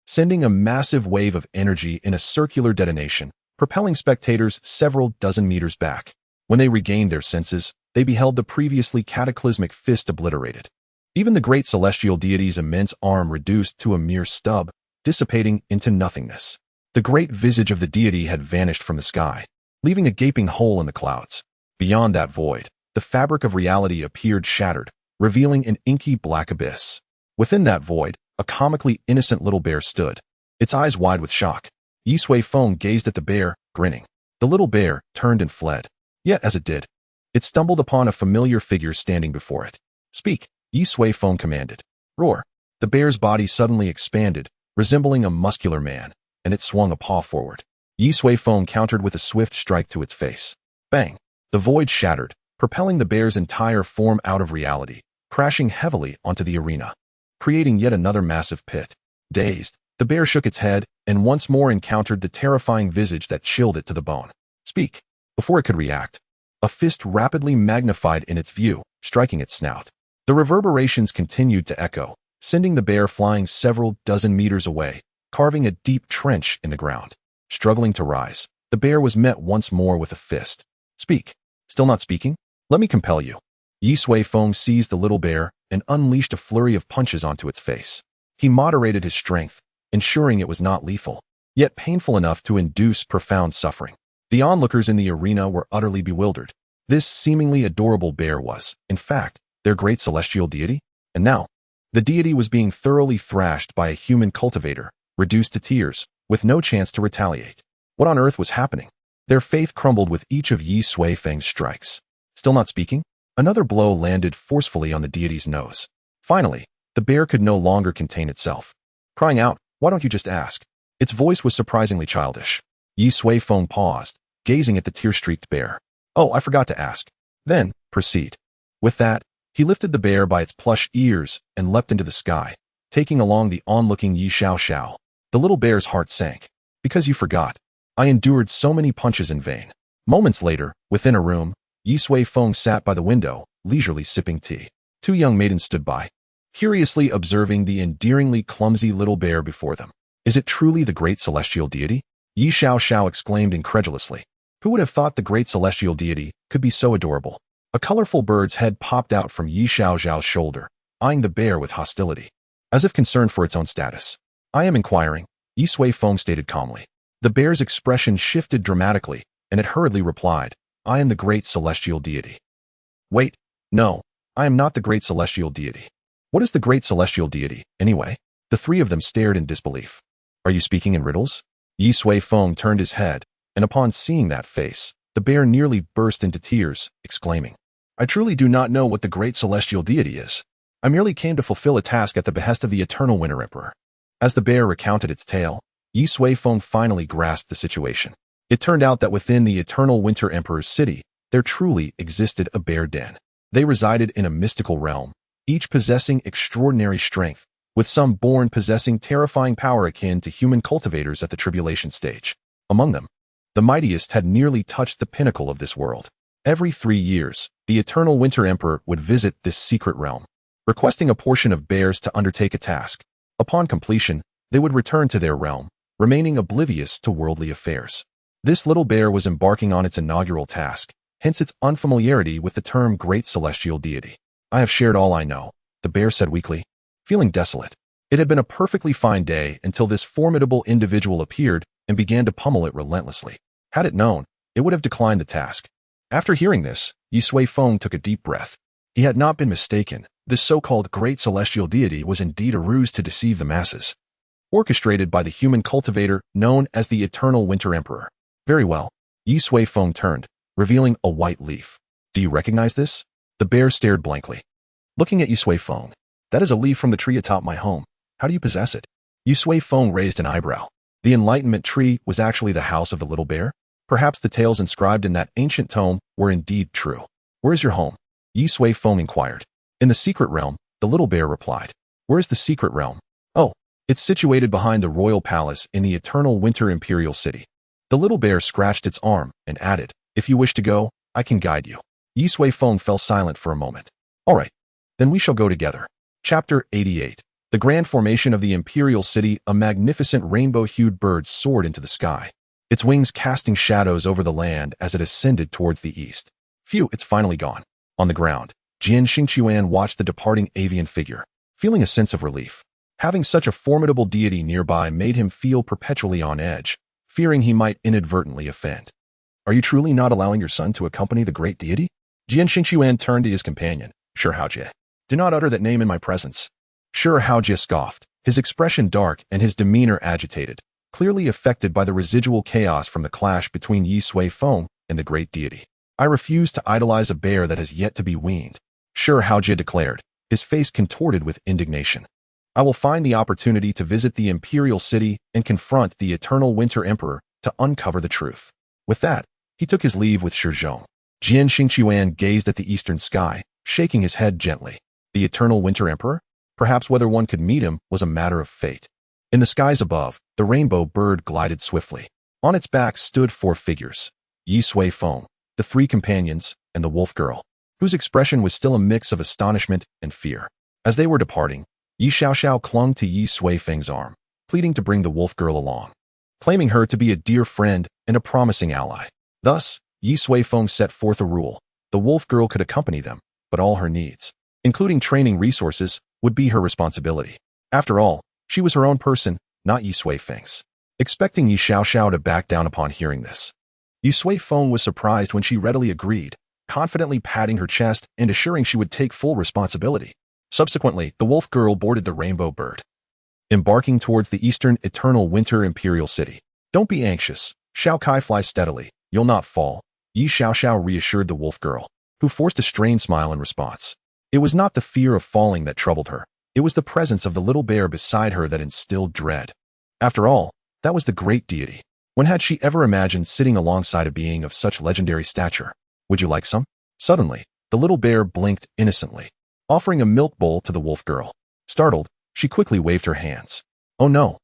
sending a massive wave of energy in a circular detonation, propelling spectators several dozen meters back. When they regained their senses, they beheld the previously cataclysmic fist obliterated. Even the great celestial deity's immense arm reduced to a mere stub, dissipating into nothingness. The great visage of the deity had vanished from the sky, leaving a gaping hole in the clouds. Beyond that void, the fabric of reality appeared shattered, revealing an inky black abyss. Within that void, A comically innocent little bear stood, its eyes wide with shock. Ye Suifeng gazed at the bear, grinning. The little bear turned and fled. Yet as it did, it stumbled upon a familiar figure standing before it. "Speak," Ye Suifeng commanded. "Roar." The bear's body suddenly expanded, resembling a muscular man, and it swung a paw forward. Ye Suifeng countered with a swift strike to its face. Bang! The void shattered, propelling the bear's entire form out of reality, crashing heavily onto the arena, creating yet another massive pit. Dazed, the bear shook its head and once more encountered the terrifying visage that chilled it to the bone. "Speak." Before it could react, a fist rapidly magnified in its view, striking its snout. The reverberations continued to echo, sending the bear flying several dozen meters away, carving a deep trench in the ground. Struggling to rise, the bear was met once more with a fist. "Speak." "Still not speaking? Let me compel you." Ye Suifeng seized the little bear and unleashed a flurry of punches onto its face. He moderated his strength, ensuring it was not lethal, yet painful enough to induce profound suffering. The onlookers in the arena were utterly bewildered. This seemingly adorable bear was, in fact, their great celestial deity? And now, the deity was being thoroughly thrashed by a human cultivator, reduced to tears, with no chance to retaliate. What on earth was happening? Their faith crumbled with each of Ye Suifeng's strikes. Still not speaking? Another blow landed forcefully on the deity's nose. Finally, the bear could no longer contain itself. Crying out, "Why don't you just ask?" Its voice was surprisingly childish. Ye Suifeng paused, gazing at the tear-streaked bear. "Oh, I forgot to ask." "Then, proceed." With that, he lifted the bear by its plush ears and leapt into the sky, taking along the onlooking Ye Suifeng. The little bear's heart sank. "Because you forgot. I endured so many punches in vain." Moments later, within a room, Ye Suifeng sat by the window, leisurely sipping tea. Two young maidens stood by, curiously observing the endearingly clumsy little bear before them. "Is it truly the great celestial deity?" Ye Suifeng exclaimed incredulously. Who would have thought the great celestial deity could be so adorable? A colorful bird's head popped out from Ye Suifeng's shoulder, eyeing the bear with hostility, as if concerned for its own status. "I am inquiring," Ye Suifeng stated calmly. The bear's expression shifted dramatically, and it hurriedly replied, "I am the great celestial deity." "Wait, no, I am not the great celestial deity." "What is the great celestial deity, anyway?" The three of them stared in disbelief. "Are you speaking in riddles?" Ye Suifeng turned his head, and upon seeing that face, the bear nearly burst into tears, exclaiming, "I truly do not know what the great celestial deity is. I merely came to fulfill a task at the behest of the eternal Winter Emperor." As the bear recounted its tale, Ye Suifeng finally grasped the situation. It turned out that within the eternal Winter Emperor's city, there truly existed a bear den. They resided in a mystical realm, each possessing extraordinary strength, with some born possessing terrifying power akin to human cultivators at the Tribulation stage. Among them, the mightiest had nearly touched the pinnacle of this world. Every 3 years, the eternal Winter Emperor would visit this secret realm, requesting a portion of bears to undertake a task. Upon completion, they would return to their realm, remaining oblivious to worldly affairs. This little bear was embarking on its inaugural task, hence its unfamiliarity with the term great celestial deity. "I have shared all I know," the bear said weakly, feeling desolate. It had been a perfectly fine day until this formidable individual appeared and began to pummel it relentlessly. Had it known, it would have declined the task. After hearing this, Ye Suifeng took a deep breath. He had not been mistaken. This so-called great celestial deity was indeed a ruse to deceive the masses, orchestrated by the human cultivator known as the Eternal Winter Emperor. "Very well." Ye Suifeng turned, revealing a white leaf. "Do you recognize this?" The bear stared blankly, looking at Ye Suifeng. "That is a leaf from the tree atop my home. How do you possess it?" Ye Suifeng raised an eyebrow. The enlightenment tree was actually the house of the little bear? Perhaps the tales inscribed in that ancient tome were indeed true. "Where is your home?" Ye Suifeng inquired. "In the secret realm," the little bear replied. "Where is the secret realm?" "Oh, it's situated behind the royal palace in the eternal winter imperial city." The little bear scratched its arm and added, "If you wish to go, I can guide you." Ye Suifeng fell silent for a moment. "All right, then we shall go together." Chapter 88. The grand formation of the imperial city. A magnificent rainbow-hued bird soared into the sky, its wings casting shadows over the land as it ascended towards the east. "Phew, it's finally gone." On the ground, Jian Xingchuan watched the departing avian figure, feeling a sense of relief. Having such a formidable deity nearby made him feel perpetually on edge, fearing he might inadvertently offend. "Are you truly not allowing your son to accompany the great deity?" Jian Xingchuan turned to his companion. "Sure, Haojie. Do not utter that name in my presence." Sure, Haojie scoffed, his expression dark and his demeanor agitated, clearly affected by the residual chaos from the clash between Ye Suifeng and the great deity. I refuse to idolize a bear that has yet to be weaned. Sure, Hao Jie declared, his face contorted with indignation. I will find the opportunity to visit the imperial city and confront the eternal winter emperor to uncover the truth. With that, he took his leave with Shizhong. Jian Xingqiuan gazed at the eastern sky, shaking his head gently. The eternal winter emperor? Perhaps whether one could meet him was a matter of fate. In the skies above, the rainbow bird glided swiftly. On its back stood 4 figures: Ye Suifeng, the 3 companions, and the wolf girl, whose expression was still a mix of astonishment and fear. As they were departing, Ye Xiaoxiao clung to Ye Suifeng's arm, pleading to bring the wolf girl along, claiming her to be a dear friend and a promising ally. Thus, Ye Suifeng set forth a rule: the wolf girl could accompany them, but all her needs, including training resources, would be her responsibility. After all, she was her own person, not Ye Suifeng's. Expecting Ye Xiaoxiao to back down upon hearing this, Ye Suifeng was surprised when she readily agreed, confidently patting her chest and assuring she would take full responsibility. Subsequently, the wolf girl boarded the rainbow bird, embarking towards the eastern eternal winter imperial city. Don't be anxious, Xiao Kai, fly steadily, you'll not fall, Ye Xiaoxiao reassured the wolf girl, who forced a strained smile in response. It was not the fear of falling that troubled her. It was the presence of the little bear beside her that instilled dread. After all, that was the great deity. When had she ever imagined sitting alongside a being of such legendary stature? Would you like some? Suddenly, the little bear blinked innocently, offering a milk bowl to the wolf girl. Startled, she quickly waved her hands. Oh no,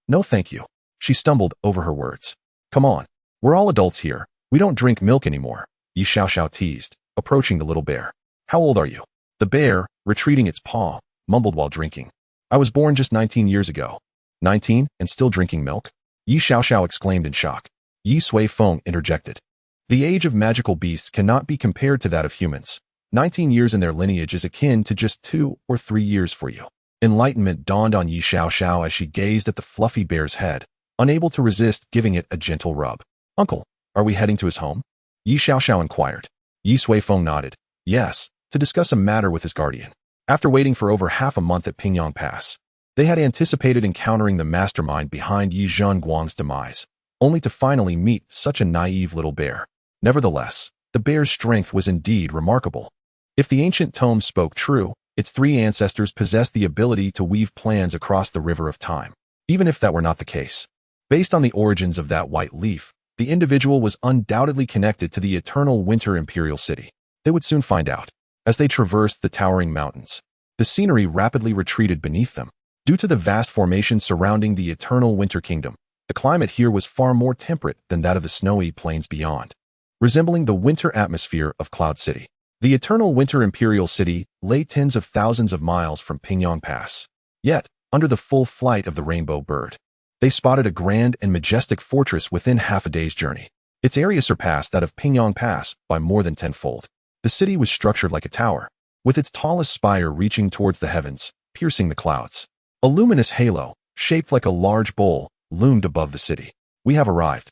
no thank you. She stumbled over her words. Come on, we're all adults here. We don't drink milk anymore, Ye Xiaoxiao teased, approaching the little bear. How old are you? The bear, retreating its paw, mumbled while drinking. I was born just 19 years ago. 19 and still drinking milk? Ye Xiaoxiao exclaimed in shock. Ye Suifeng interjected. The age of magical beasts cannot be compared to that of humans. 19 years in their lineage is akin to just 2 or 3 years for you. Enlightenment dawned on Ye Xiaoxiao as she gazed at the fluffy bear's head, unable to resist giving it a gentle rub. Uncle, are we heading to his home? Ye Xiaoxiao inquired. Ye Suifeng nodded. Yes, to discuss a matter with his guardian. After waiting for over half a month at Pingyang Pass, they had anticipated encountering the mastermind behind Yi Zhenguang's demise, only to finally meet such a naive little bear. Nevertheless, the bear's strength was indeed remarkable. If the ancient tome spoke true, its 3 ancestors possessed the ability to weave plans across the river of time. Even if that were not the case, based on the origins of that white leaf, the individual was undoubtedly connected to the eternal winter imperial city. They would soon find out. As they traversed the towering mountains, the scenery rapidly retreated beneath them. Due to the vast formation surrounding the eternal winter kingdom, the climate here was far more temperate than that of the snowy plains beyond, resembling the winter atmosphere of Cloud City. The eternal winter imperial city lay tens of thousands of miles from Pingyang Pass. Yet, under the full flight of the rainbow bird, they spotted a grand and majestic fortress within half a day's journey. Its area surpassed that of Pingyang Pass by more than tenfold. The city was structured like a tower, with its tallest spire reaching towards the heavens, piercing the clouds. A luminous halo, shaped like a large bowl, loomed above the city. We have arrived.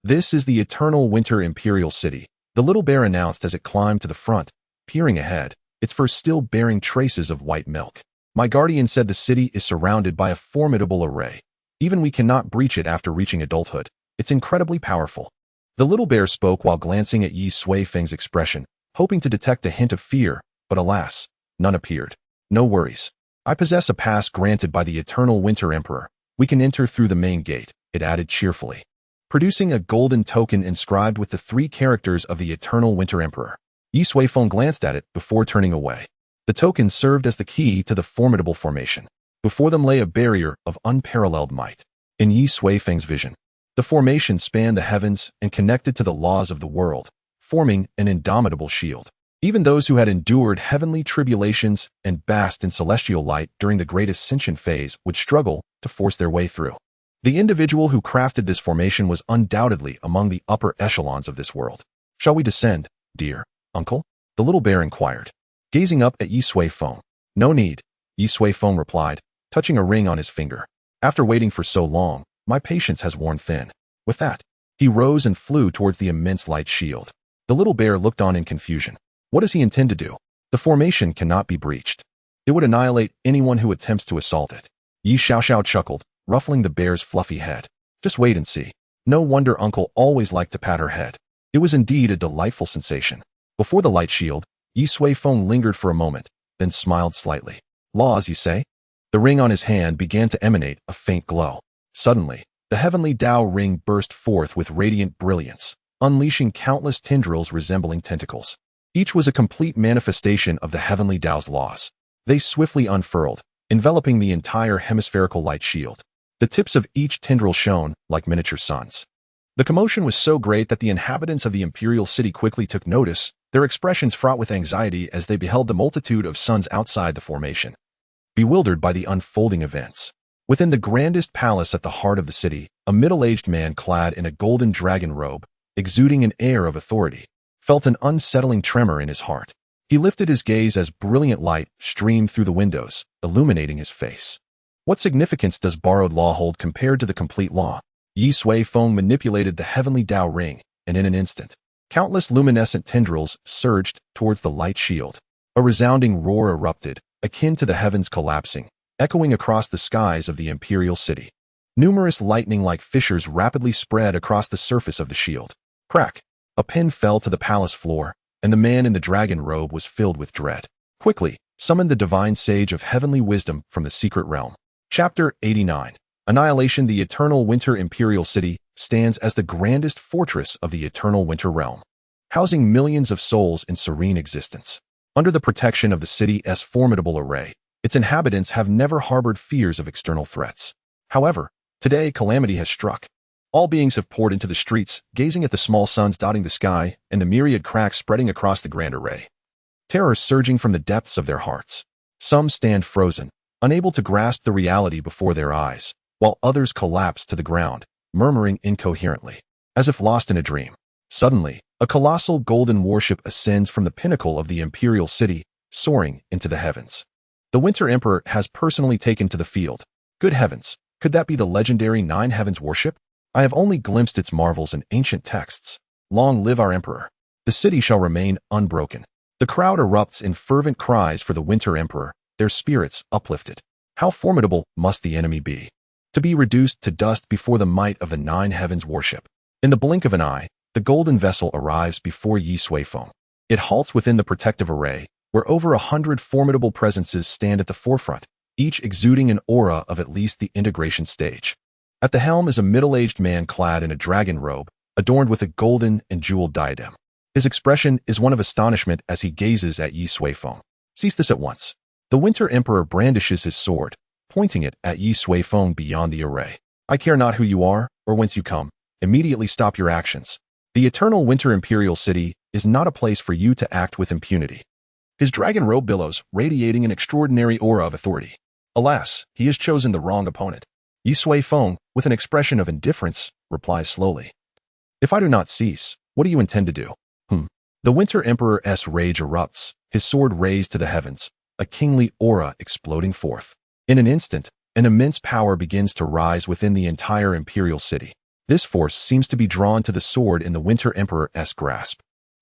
This is the eternal winter imperial city, the little bear announced as it climbed to the front, peering ahead, its fur still bearing traces of white milk. My guardian said the city is surrounded by a formidable array. Even we cannot breach it after reaching adulthood. It's incredibly powerful. The little bear spoke while glancing at Ye Suifeng's expression, hoping to detect a hint of fear, but alas, none appeared. No worries. I possess a pass granted by the eternal winter emperor. We can enter through the main gate, it added cheerfully, producing a golden token inscribed with the 3 characters of the eternal winter emperor. Ye Suifeng glanced at it before turning away. The token served as the key to the formidable formation. Before them lay a barrier of unparalleled might. In Ye Suifeng's vision, the formation spanned the heavens and connected to the laws of the world, forming an indomitable shield. Even those who had endured heavenly tribulations and basked in celestial light during the great ascension phase would struggle to force their way through. The individual who crafted this formation was undoubtedly among the upper echelons of this world. Shall we descend, dear uncle? The little bear inquired, gazing up at Ye Suifeng. No need, Ye Suifeng replied, touching a ring on his finger. After waiting for so long, my patience has worn thin. With that, he rose and flew towards the immense light shield. The little bear looked on in confusion. What does he intend to do? The formation cannot be breached. It would annihilate anyone who attempts to assault it. Ye Xiaoxiao chuckled, ruffling the bear's fluffy head. Just wait and see. No wonder Uncle always liked to pat her head. It was indeed a delightful sensation. Before the light shield, Ye Suifeng lingered for a moment, then smiled slightly. Laws, you say? The ring on his hand began to emanate a faint glow. Suddenly, the heavenly Dao ring burst forth with radiant brilliance, unleashing countless tendrils resembling tentacles. Each was a complete manifestation of the heavenly Dao's laws. They swiftly unfurled, enveloping the entire hemispherical light shield. The tips of each tendril shone like miniature suns. The commotion was so great that the inhabitants of the imperial city quickly took notice, their expressions fraught with anxiety as they beheld the multitude of suns outside the formation. Bewildered by the unfolding events, within the grandest palace at the heart of the city, a middle-aged man clad in a golden dragon robe, exuding an air of authority, felt an unsettling tremor in his heart. He lifted his gaze as brilliant light streamed through the windows, illuminating his face. What significance does borrowed law hold compared to the complete law? Ye Suifeng manipulated the heavenly Dao ring, and in an instant, countless luminescent tendrils surged towards the light shield. A resounding roar erupted, akin to the heavens collapsing, echoing across the skies of the imperial city. Numerous lightning-like fissures rapidly spread across the surface of the shield. Crack! A pin fell to the palace floor, and the man in the dragon robe was filled with dread. Quickly, summon the divine sage of heavenly wisdom from the secret realm. Chapter 89. Annihilation. The eternal winter imperial city stands as the grandest fortress of the eternal winter realm, housing millions of souls in serene existence. Under the protection of the city's formidable array, its inhabitants have never harbored fears of external threats. However, today calamity has struck. All beings have poured into the streets, gazing at the small suns dotting the sky and the myriad cracks spreading across the grand array. Terror surging from the depths of their hearts. Some stand frozen, unable to grasp the reality before their eyes, while others collapse to the ground, murmuring incoherently, as if lost in a dream. Suddenly, a colossal golden warship ascends from the pinnacle of the imperial city, soaring into the heavens. The Winter Emperor has personally taken to the field. Good heavens, could that be the legendary Nine Heavens warship? I have only glimpsed its marvels in ancient texts. Long live our emperor. The city shall remain unbroken. The crowd erupts in fervent cries for the Winter Emperor, their spirits uplifted. How formidable must the enemy be, to be reduced to dust before the might of the Nine Heavens warship. In the blink of an eye, the golden vessel arrives before Ye Suifeng. It halts within the protective array, where over 100 formidable presences stand at the forefront, each exuding an aura of at least the integration stage. At the helm is a middle-aged man clad in a dragon robe, adorned with a golden and jeweled diadem. His expression is one of astonishment as he gazes at Ye Suifeng. Cease this at once. The Winter Emperor brandishes his sword, pointing it at Ye Suifeng beyond the array. I care not who you are, or whence you come. Immediately stop your actions. The eternal Winter Imperial City is not a place for you to act with impunity. His dragon robe billows, radiating an extraordinary aura of authority. Alas, he has chosen the wrong opponent. Ye Suifeng, with an expression of indifference, replies slowly. If I do not cease, what do you intend to do? The Winter Emperor's rage erupts, his sword raised to the heavens, a kingly aura exploding forth. In an instant, an immense power begins to rise within the entire imperial city. This force seems to be drawn to the sword in the Winter Emperor's grasp,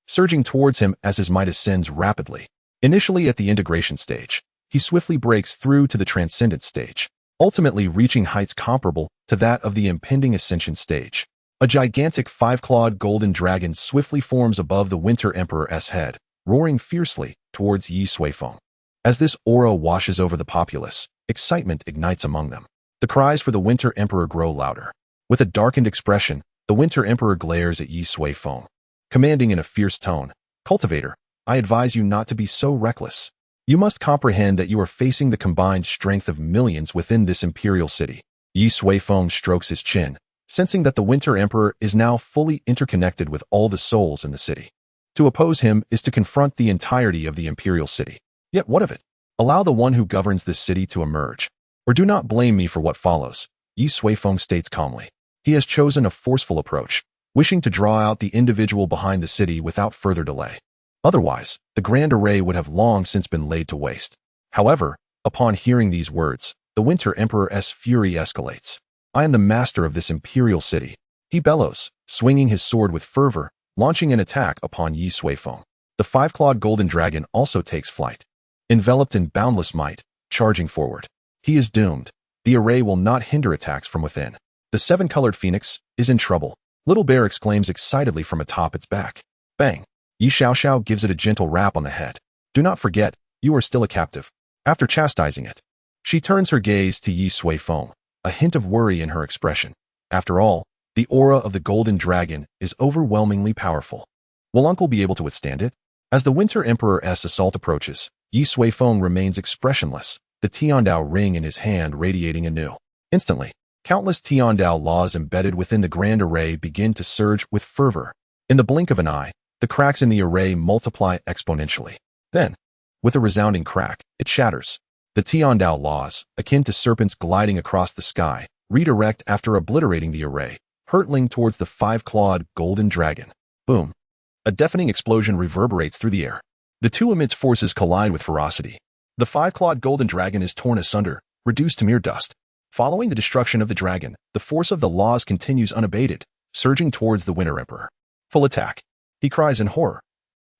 surging towards him as his might ascends rapidly. Initially at the integration stage, he swiftly breaks through to the transcendent stage, ultimately reaching heights comparable to that of the impending ascension stage. A gigantic five-clawed golden dragon swiftly forms above the Winter Emperor's head, roaring fiercely towards Ye Suifeng. As this aura washes over the populace, excitement ignites among them. The cries for the Winter Emperor grow louder. With a darkened expression, the Winter Emperor glares at Ye Suifeng, commanding in a fierce tone, "Cultivator, I advise you not to be so reckless. You must comprehend that you are facing the combined strength of millions within this imperial city." Ye Suifeng strokes his chin, sensing that the Winter Emperor is now fully interconnected with all the souls in the city. To oppose him is to confront the entirety of the imperial city. Yet what of it? Allow the one who governs this city to emerge, or do not blame me for what follows, Ye Suifeng states calmly. He has chosen a forceful approach, wishing to draw out the individual behind the city without further delay. Otherwise, the grand array would have long since been laid to waste. However, upon hearing these words, the Winter Emperor's fury escalates. I am the master of this imperial city, he bellows, swinging his sword with fervor, launching an attack upon Ye Suifeng. The five-clawed golden dragon also takes flight. enveloped in boundless might, charging forward. He is doomed. The array will not hinder attacks from within. The seven-colored phoenix is in trouble. Little Bear exclaims excitedly from atop its back. Bang! Ye Suifeng gives it a gentle rap on the head. Do not forget, you are still a captive. After chastising it, she turns her gaze to Ye Suifeng, a hint of worry in her expression. After all, the aura of the golden dragon is overwhelmingly powerful. Will Uncle be able to withstand it? As the Winter Emperor's assault approaches, Ye Suifeng remains expressionless, the Tiandao ring in his hand radiating anew. Instantly, countless Tiandao laws embedded within the grand array begin to surge with fervor. In the blink of an eye, the cracks in the array multiply exponentially. Then, with a resounding crack, it shatters. The Tiandao laws, akin to serpents gliding across the sky, redirect after obliterating the array, hurtling towards the five-clawed golden dragon. Boom! A deafening explosion reverberates through the air. The two immense forces collide with ferocity. The five-clawed golden dragon is torn asunder, reduced to mere dust. Following the destruction of the dragon, the force of the laws continues unabated, surging towards the Winter Emperor. Full attack! He cries in horror.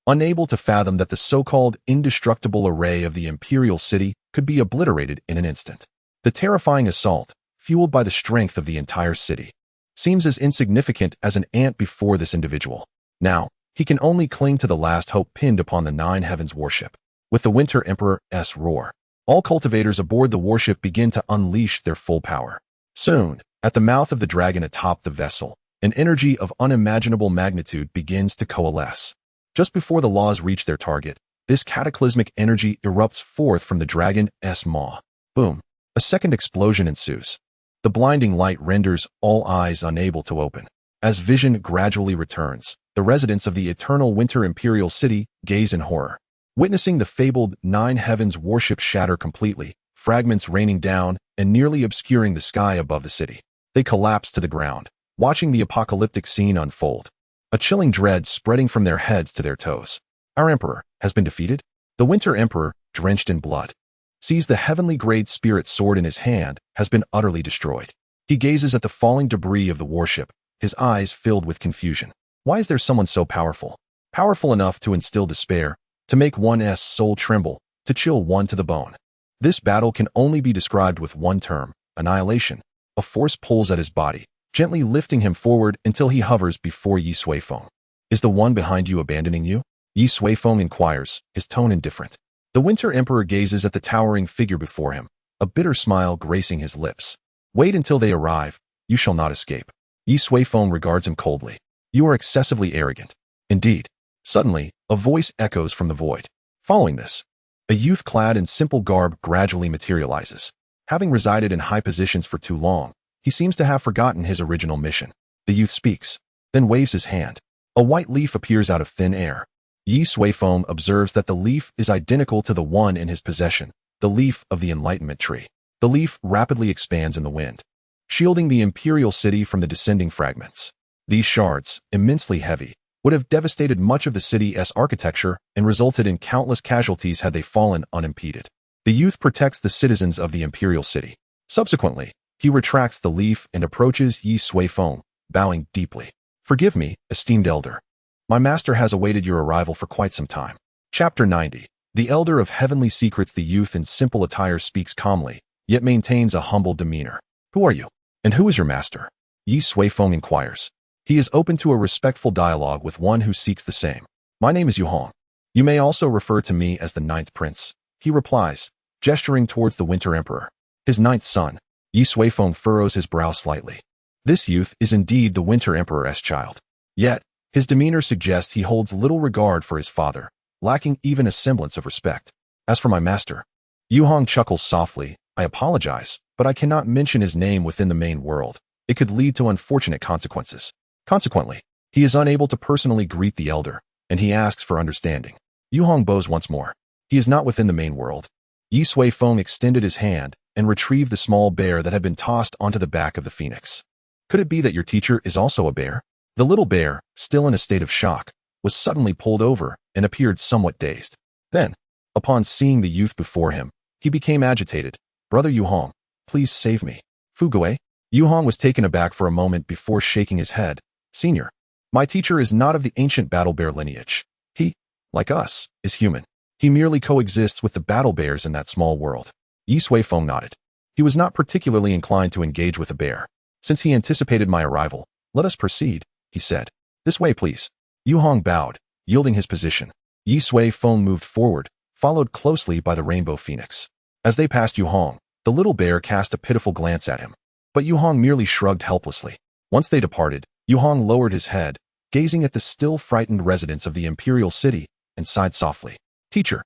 Unable to fathom that the so-called indestructible array of the imperial city could be obliterated in an instant. The terrifying assault, fueled by the strength of the entire city, seems as insignificant as an ant before this individual. Now, he can only cling to the last hope pinned upon the Nine Heavens warship. With the Winter Emperor's roar, all cultivators aboard the warship begin to unleash their full power. Soon, at the mouth of the dragon atop the vessel, an energy of unimaginable magnitude begins to coalesce. Just before the laws reach their target, this cataclysmic energy erupts forth from the dragon's maw. Boom! A second explosion ensues. The blinding light renders all eyes unable to open. As vision gradually returns, the residents of the eternal Winter Imperial City gaze in horror. Witnessing the fabled Nine Heavens warship shatter completely, fragments raining down and nearly obscuring the sky above the city. They collapse to the ground, watching the apocalyptic scene unfold. A chilling dread spreading from their heads to their toes. Our Emperor has been defeated? The Winter Emperor, drenched in blood, sees the heavenly grade spirit sword in his hand has been utterly destroyed. He gazes at the falling debris of the warship, his eyes filled with confusion. Why is there someone so powerful? Powerful enough to instill despair, to make one's soul tremble, to chill one to the bone. This battle can only be described with one term: annihilation. A force pulls at his body, gently lifting him forward until he hovers before Ye Suifeng. Is the one behind you abandoning you? Ye Suifeng inquires, his tone indifferent. The Winter Emperor gazes at the towering figure before him, a bitter smile gracing his lips. Wait until they arrive, you shall not escape. Ye Suifeng regards him coldly. You are excessively arrogant. Indeed. Suddenly, a voice echoes from the void. Following this, a youth clad in simple garb gradually materializes. Having resided in high positions for too long, he seems to have forgotten his original mission. The youth speaks, then waves his hand. A white leaf appears out of thin air. Ye Suifeng observes that the leaf is identical to the one in his possession, the leaf of the enlightenment tree. The leaf rapidly expands in the wind, shielding the imperial city from the descending fragments. These shards, immensely heavy, would have devastated much of the city's architecture and resulted in countless casualties had they fallen unimpeded. The youth protects the citizens of the imperial city. Subsequently, he retracts the leaf and approaches Ye Suifeng, bowing deeply. Forgive me, esteemed elder. My master has awaited your arrival for quite some time. Chapter 90. The Elder of Heavenly Secrets. The youth in simple attire speaks calmly, yet maintains a humble demeanor. Who are you? And who is your master? Ye Suifeng inquires. He is open to a respectful dialogue with one who seeks the same. My name is Yuhong. You may also refer to me as the Ninth Prince, he replies, gesturing towards the Winter Emperor. His ninth son. Ye Suifeng furrows his brow slightly. This youth is indeed the Winter Emperor's child. Yet, his demeanor suggests he holds little regard for his father, lacking even a semblance of respect. As for my master, Yuhong chuckles softly. I apologize, but I cannot mention his name within the main world. It could lead to unfortunate consequences. Consequently, he is unable to personally greet the elder, and he asks for understanding. Yuhong bows once more. He is not within the main world. Ye Suifeng extended his hand and retrieved the small bear that had been tossed onto the back of the phoenix. Could it be that your teacher is also a bear? The little bear, still in a state of shock, was suddenly pulled over and appeared somewhat dazed. Then, upon seeing the youth before him, he became agitated. Brother Yuhong, please save me. Fugue? Yuhong was taken aback for a moment before shaking his head. Senior, my teacher is not of the ancient battle bear lineage. He, like us, is human. He merely coexists with the battle bears in that small world. Ye Suifeng nodded. He was not particularly inclined to engage with a bear. Since he anticipated my arrival, let us proceed, he said. This way, please. Yu Hong bowed, yielding his position. Ye Suifeng moved forward, followed closely by the rainbow phoenix. As they passed Yu Hong, the little bear cast a pitiful glance at him. But Yu Hong merely shrugged helplessly. Once they departed, Yu Hong lowered his head, gazing at the still frightened residents of the imperial city, and sighed softly. Teacher,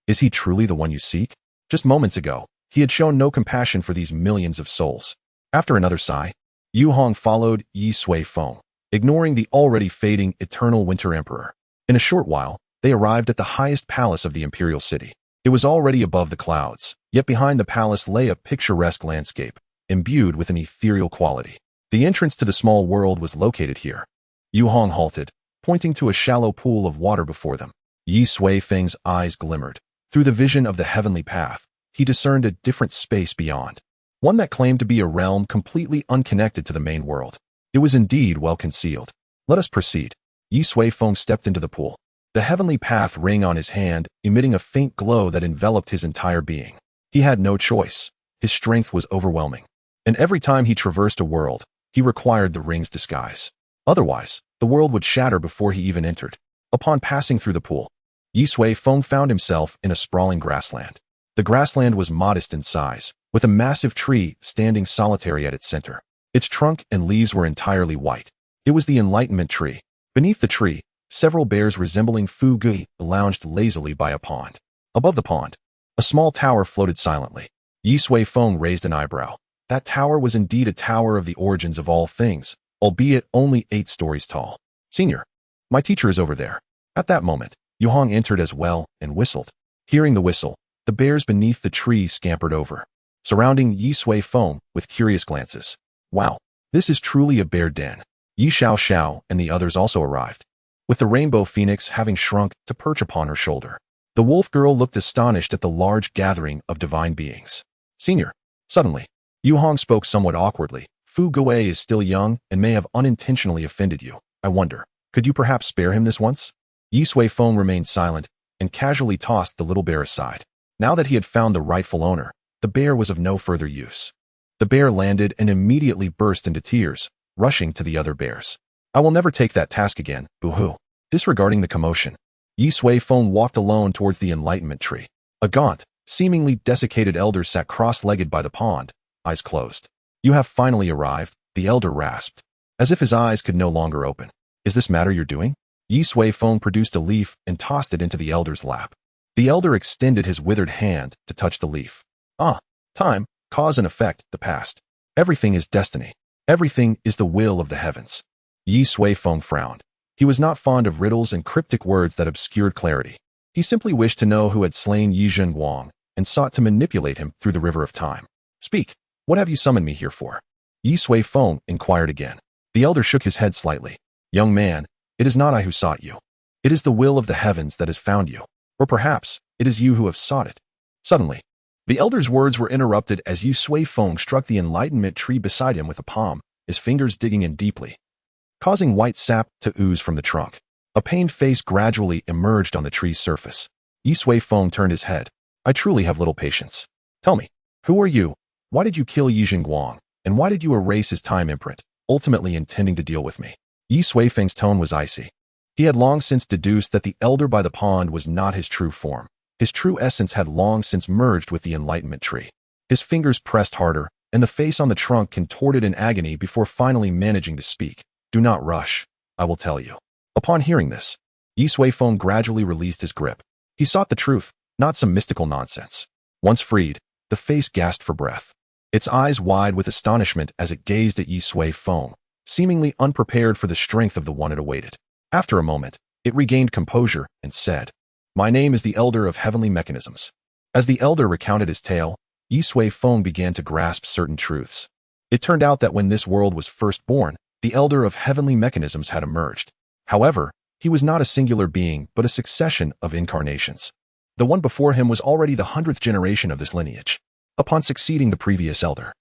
is he truly the one you seek? Just moments ago, he had shown no compassion for these millions of souls. After another sigh, Yu Hong followed Ye Suifeng, ignoring the already fading eternal winter emperor. In a short while, they arrived at the highest palace of the imperial city. It was already above the clouds, yet behind the palace lay a picturesque landscape, imbued with an ethereal quality. The entrance to the small world was located here. Yu Hong halted, pointing to a shallow pool of water before them. Ye Suifeng's eyes glimmered. Through the vision of the heavenly path, he discerned a different space beyond, one that claimed to be a realm completely unconnected to the main world. It was indeed well concealed. Let us proceed. Ye Suifeng stepped into the pool. The heavenly path rang on his hand, emitting a faint glow that enveloped his entire being. He had no choice. His strength was overwhelming. And every time he traversed a world, he required the ring's disguise. Otherwise, the world would shatter before he even entered. Upon passing through the pool, Ye Suifeng found himself in a sprawling grassland. The grassland was modest in size, with a massive tree standing solitary at its center. Its trunk and leaves were entirely white. It was the enlightenment tree. Beneath the tree, several bears resembling Fu Gui lounged lazily by a pond. Above the pond, a small tower floated silently. Ye Suifeng raised an eyebrow. That tower was indeed a tower of the origins of all things, albeit only 8 stories tall. Senior, my teacher is over there. At that moment, Yu Hong entered as well and whistled. Hearing the whistle, the bears beneath the tree scampered over, surrounding Ye Suifeng with curious glances. Wow, this is truly a bear den. Ye Xiao Xiao and the others also arrived, with the rainbow phoenix having shrunk to perch upon her shoulder. The wolf girl looked astonished at the large gathering of divine beings. Senior, suddenly, Yu Hong spoke somewhat awkwardly. Fu Gui is still young and may have unintentionally offended you. I wonder, could you perhaps spare him this once? Ye Suifeng remained silent and casually tossed the little bear aside. Now that he had found the rightful owner, the bear was of no further use. The bear landed and immediately burst into tears, rushing to the other bears. I will never take that task again, boo-hoo. Disregarding the commotion, Ye Suifeng walked alone towards the enlightenment tree. A gaunt, seemingly desiccated elder sat cross-legged by the pond, eyes closed. You have finally arrived, the elder rasped, as if his eyes could no longer open. Is this matter you're doing? Ye Suifeng produced a leaf and tossed it into the elder's lap. The elder extended his withered hand to touch the leaf. Ah, time, cause and effect, the past. Everything is destiny. Everything is the will of the heavens. Ye Suifeng frowned. He was not fond of riddles and cryptic words that obscured clarity. He simply wished to know who had slain Yi Zhenguang and sought to manipulate him through the river of time. Speak, what have you summoned me here for? Ye Suifeng inquired again. The elder shook his head slightly. Young man, it is not I who sought you. It is the will of the heavens that has found you. Or perhaps, it is you who have sought it. Suddenly, the elder's words were interrupted as Ye Suifeng struck the enlightenment tree beside him with a palm, his fingers digging in deeply, causing white sap to ooze from the trunk. A pained face gradually emerged on the tree's surface. Ye Suifeng turned his head. I truly have little patience. Tell me, who are you? Why did you kill Yi Zhenguang? And why did you erase his time imprint, ultimately intending to deal with me? Ye Suifeng's tone was icy. He had long since deduced that the elder by the pond was not his true form. His true essence had long since merged with the enlightenment tree. His fingers pressed harder, and the face on the trunk contorted in agony before finally managing to speak. Do not rush, I will tell you. Upon hearing this, Ye Suifeng gradually released his grip. He sought the truth, not some mystical nonsense. Once freed, the face gasped for breath, its eyes wide with astonishment as it gazed at Ye Suifeng, seemingly unprepared for the strength of the one it awaited. After a moment, it regained composure and said, My name is the Elder of Heavenly Mechanisms. As the elder recounted his tale, Ye Suifeng began to grasp certain truths. It turned out that when this world was first born, the Elder of Heavenly Mechanisms had emerged. However, he was not a singular being, but a succession of incarnations. The one before him was already the 100th generation of this lineage. Upon succeeding the previous elder,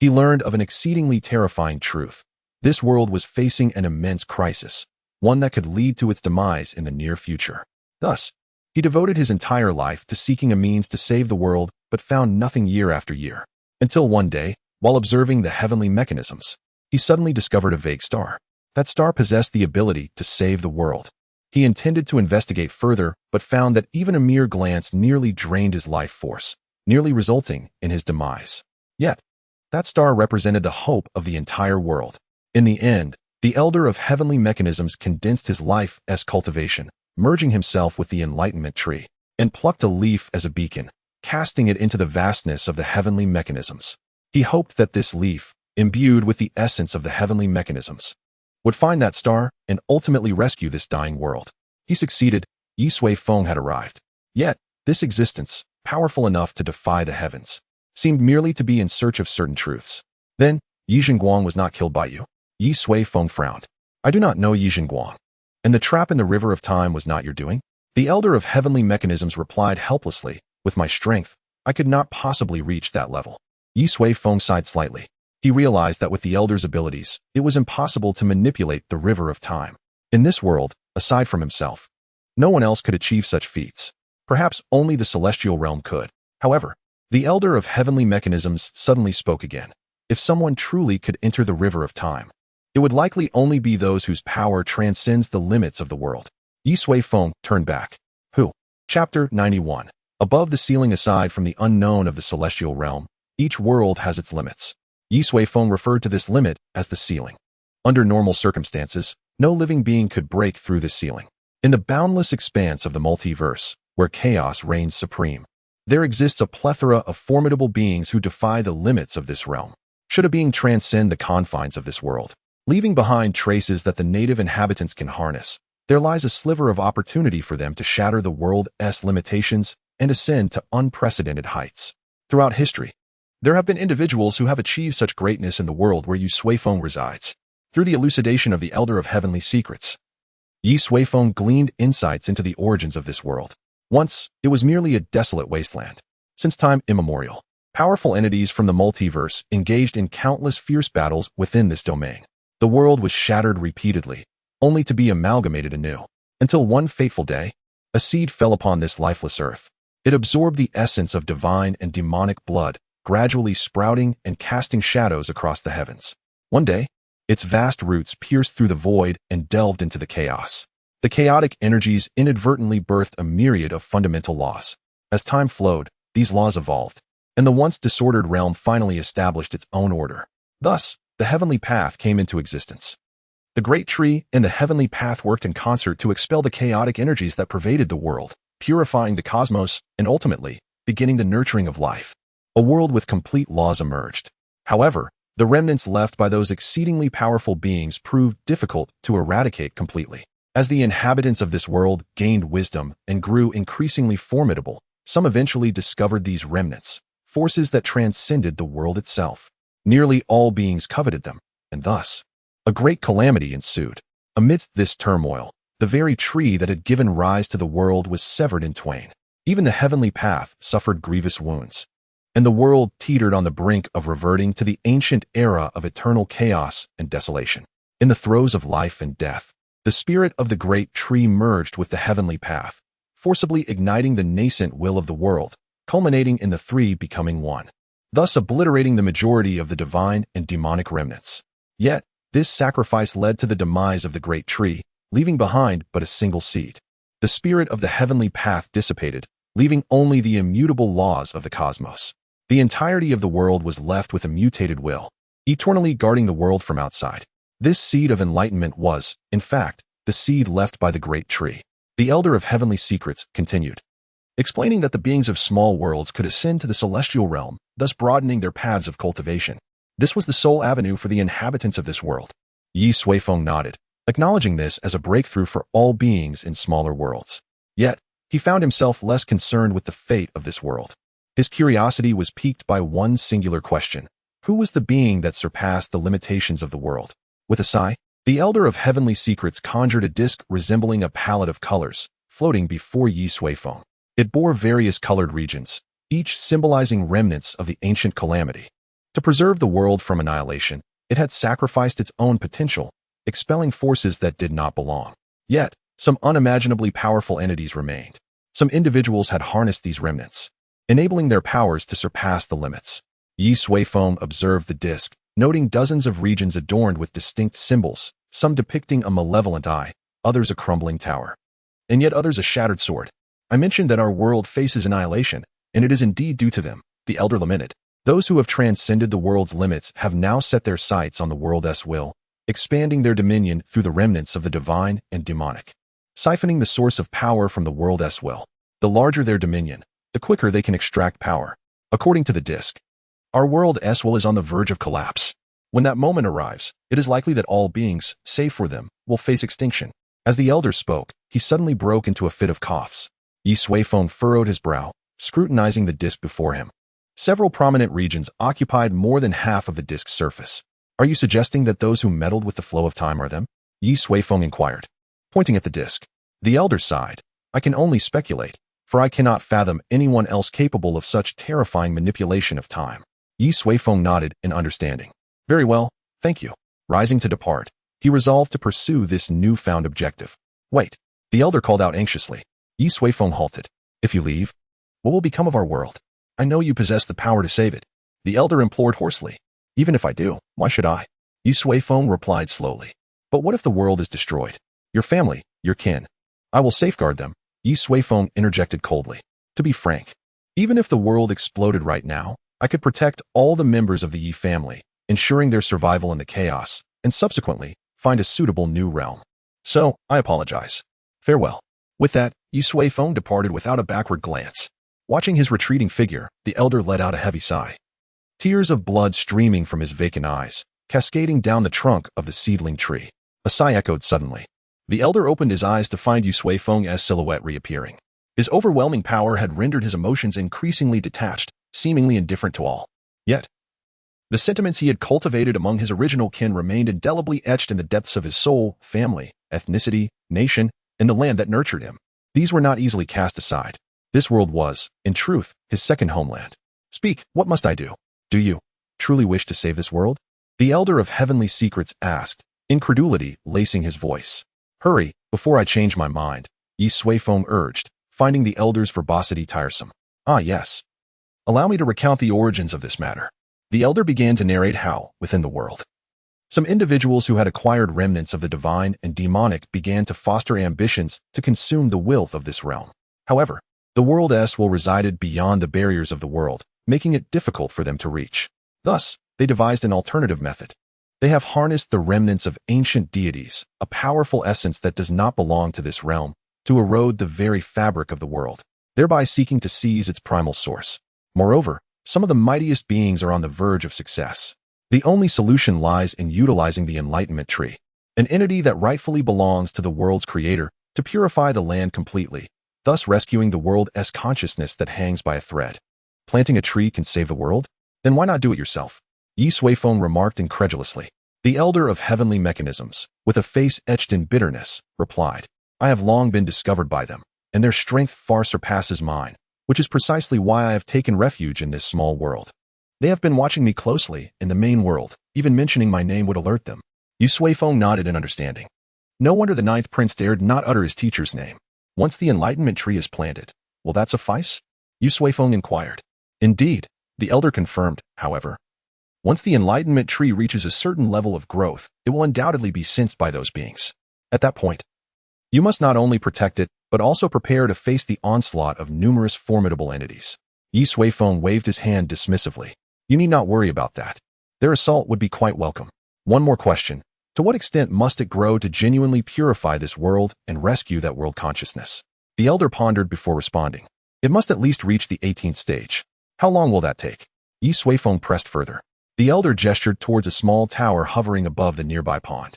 he learned of an exceedingly terrifying truth. This world was facing an immense crisis, one that could lead to its demise in the near future. Thus, He devoted his entire life to seeking a means to save the world, but found nothing year after year. Until one day, while observing the heavenly mechanisms, he suddenly discovered a vague star. That star possessed the ability to save the world. He intended to investigate further, but found that even a mere glance nearly drained his life force, nearly resulting in his demise. Yet, that star represented the hope of the entire world. In the end, the Elder of Heavenly Mechanisms condensed his life as cultivation, merging himself with the enlightenment tree, and plucked a leaf as a beacon, casting it into the vastness of the heavenly mechanisms. He hoped that this leaf, imbued with the essence of the heavenly mechanisms, would find that star and ultimately rescue this dying world. He succeeded. Ye Suifeng had arrived. Yet, this existence, powerful enough to defy the heavens, seemed merely to be in search of certain truths. Then, Ye Zhenguang was not killed by you. Ye Suifeng frowned. I do not know Ye Zhenguang. And the trap in the river of time was not your doing? The Elder of Heavenly Mechanisms replied helplessly, with my strength, I could not possibly reach that level. Ye Suifeng sighed slightly. He realized that with the Elder's abilities, it was impossible to manipulate the river of time. In this world, aside from himself, no one else could achieve such feats. Perhaps only the celestial realm could. However, the Elder of Heavenly Mechanisms suddenly spoke again. If someone truly could enter the river of time, it would likely only be those whose power transcends the limits of the world. Ye Suifeng turned back. Who? Chapter 91. Above the ceiling, aside from the unknown of the celestial realm, each world has its limits. Ye Suifeng referred to this limit as the ceiling. Under normal circumstances, no living being could break through this ceiling. In the boundless expanse of the multiverse, where chaos reigns supreme, there exists a plethora of formidable beings who defy the limits of this realm. Should a being transcend the confines of this world, leaving behind traces that the native inhabitants can harness, there lies a sliver of opportunity for them to shatter the world's limitations and ascend to unprecedented heights. Throughout history, there have been individuals who have achieved such greatness in the world where Ye Suifeng resides. Through the elucidation of the Elder of Heavenly Secrets, Ye Suifeng gleaned insights into the origins of this world. Once, it was merely a desolate wasteland. Since time immemorial, powerful entities from the multiverse engaged in countless fierce battles within this domain. The world was shattered repeatedly, only to be amalgamated anew. Until one fateful day, a seed fell upon this lifeless earth. It absorbed the essence of divine and demonic blood, gradually sprouting and casting shadows across the heavens. One day, its vast roots pierced through the void and delved into the chaos. The chaotic energies inadvertently birthed a myriad of fundamental laws. As time flowed, these laws evolved, and the once disordered realm finally established its own order. Thus, the heavenly path came into existence. The great tree and the heavenly path worked in concert to expel the chaotic energies that pervaded the world, purifying the cosmos, and ultimately, beginning the nurturing of life. A world with complete laws emerged. However, the remnants left by those exceedingly powerful beings proved difficult to eradicate completely. As the inhabitants of this world gained wisdom and grew increasingly formidable, some eventually discovered these remnants, forces that transcended the world itself. Nearly all beings coveted them, and thus, a great calamity ensued. Amidst this turmoil, the very tree that had given rise to the world was severed in twain. Even the heavenly path suffered grievous wounds, and the world teetered on the brink of reverting to the ancient era of eternal chaos and desolation. In the throes of life and death, the spirit of the great tree merged with the heavenly path, forcibly igniting the nascent will of the world, culminating in the three becoming one, thus obliterating the majority of the divine and demonic remnants. Yet, this sacrifice led to the demise of the great tree, leaving behind but a single seed. The spirit of the heavenly path dissipated, leaving only the immutable laws of the cosmos. The entirety of the world was left with a mutated will, eternally guarding the world from outside. This seed of enlightenment was, in fact, the seed left by the great tree. The Elder of Heavenly Secrets continued, explaining that the beings of small worlds could ascend to the celestial realm, thus broadening their paths of cultivation. This was the sole avenue for the inhabitants of this world. Ye Suifeng nodded, acknowledging this as a breakthrough for all beings in smaller worlds. Yet, he found himself less concerned with the fate of this world. His curiosity was piqued by one singular question. Who was the being that surpassed the limitations of the world? With a sigh, the Elder of Heavenly Secrets conjured a disk resembling a palette of colors, floating before Ye Suifeng. It bore various colored regions, each symbolizing remnants of the ancient calamity. To preserve the world from annihilation, it had sacrificed its own potential, expelling forces that did not belong. Yet, some unimaginably powerful entities remained. Some individuals had harnessed these remnants, enabling their powers to surpass the limits. Ye Suifeng observed the disk, noting dozens of regions adorned with distinct symbols, some depicting a malevolent eye, others a crumbling tower, and yet others a shattered sword. I mentioned that our world faces annihilation, and it is indeed due to them, the elder lamented. Those who have transcended the world's limits have now set their sights on the world's will, expanding their dominion through the remnants of the divine and demonic, siphoning the source of power from the world's will. The larger their dominion, the quicker they can extract power. According to the disk, our world's will is on the verge of collapse. When that moment arrives, it is likely that all beings, save for them, will face extinction. As the elder spoke, he suddenly broke into a fit of coughs. Ye Suifeng furrowed his brow, scrutinizing the disk before him. Several prominent regions occupied more than half of the disk's surface. Are you suggesting that those who meddled with the flow of time are them? Ye Suifeng inquired, pointing at the disk. The elder sighed. I can only speculate, for I cannot fathom anyone else capable of such terrifying manipulation of time. Ye Suifeng nodded in understanding. Very well, thank you. Rising to depart, he resolved to pursue this newfound objective. Wait, the elder called out anxiously. Ye Suifeng halted. If you leave, what will become of our world? I know you possess the power to save it. The elder implored hoarsely. Even if I do, why should I? Ye Suifeng replied slowly. But what if the world is destroyed? Your family, your kin. I will safeguard them. Ye Suifeng interjected coldly. To be frank, even if the world exploded right now, I could protect all the members of the Ye family, ensuring their survival in the chaos, and subsequently find a suitable new realm. So, I apologize. Farewell. With that, Ye Suifeng departed without a backward glance. Watching his retreating figure, the elder let out a heavy sigh. Tears of blood streaming from his vacant eyes, cascading down the trunk of the seedling tree. A sigh echoed suddenly. The elder opened his eyes to find Ye Suifeng's silhouette reappearing. His overwhelming power had rendered his emotions increasingly detached, seemingly indifferent to all. Yet, the sentiments he had cultivated among his original kin remained indelibly etched in the depths of his soul, family, ethnicity, nation, and the land that nurtured him. These were not easily cast aside. This world was, in truth, his second homeland. Speak, what must I do? Do you truly wish to save this world? The elder of heavenly secrets asked, incredulity lacing his voice. Hurry, before I change my mind, Ye Suifeng urged, finding the elder's verbosity tiresome. Ah, yes. Allow me to recount the origins of this matter. The elder began to narrate how, within the world, some individuals who had acquired remnants of the divine and demonic began to foster ambitions to consume the wealth of this realm. However, the world's will resided beyond the barriers of the world, making it difficult for them to reach. Thus, they devised an alternative method. They have harnessed the remnants of ancient deities, a powerful essence that does not belong to this realm, to erode the very fabric of the world, thereby seeking to seize its primal source. Moreover, some of the mightiest beings are on the verge of success. The only solution lies in utilizing the enlightenment tree, an entity that rightfully belongs to the world's creator, to purify the land completely, thus rescuing the world's consciousness that hangs by a thread. Planting a tree can save the world? Then why not do it yourself? Ye Suifeng remarked incredulously. The elder of heavenly mechanisms, with a face etched in bitterness, replied, I have long been discovered by them, and their strength far surpasses mine, which is precisely why I have taken refuge in this small world. They have been watching me closely in the main world, even mentioning my name would alert them. Ye Suifeng nodded in understanding. No wonder the ninth prince dared not utter his teacher's name. Once the enlightenment tree is planted, will that suffice? Ye Suifeng inquired. Indeed, the elder confirmed, however. Once the enlightenment tree reaches a certain level of growth, it will undoubtedly be sensed by those beings. At that point, you must not only protect it, but also prepare to face the onslaught of numerous formidable entities. Ye Suifeng waved his hand dismissively. You need not worry about that. Their assault would be quite welcome. One more question. To what extent must it grow to genuinely purify this world and rescue that world consciousness? The elder pondered before responding. It must at least reach the 18th stage. How long will that take? Ye Suifeng pressed further. The elder gestured towards a small tower hovering above the nearby pond.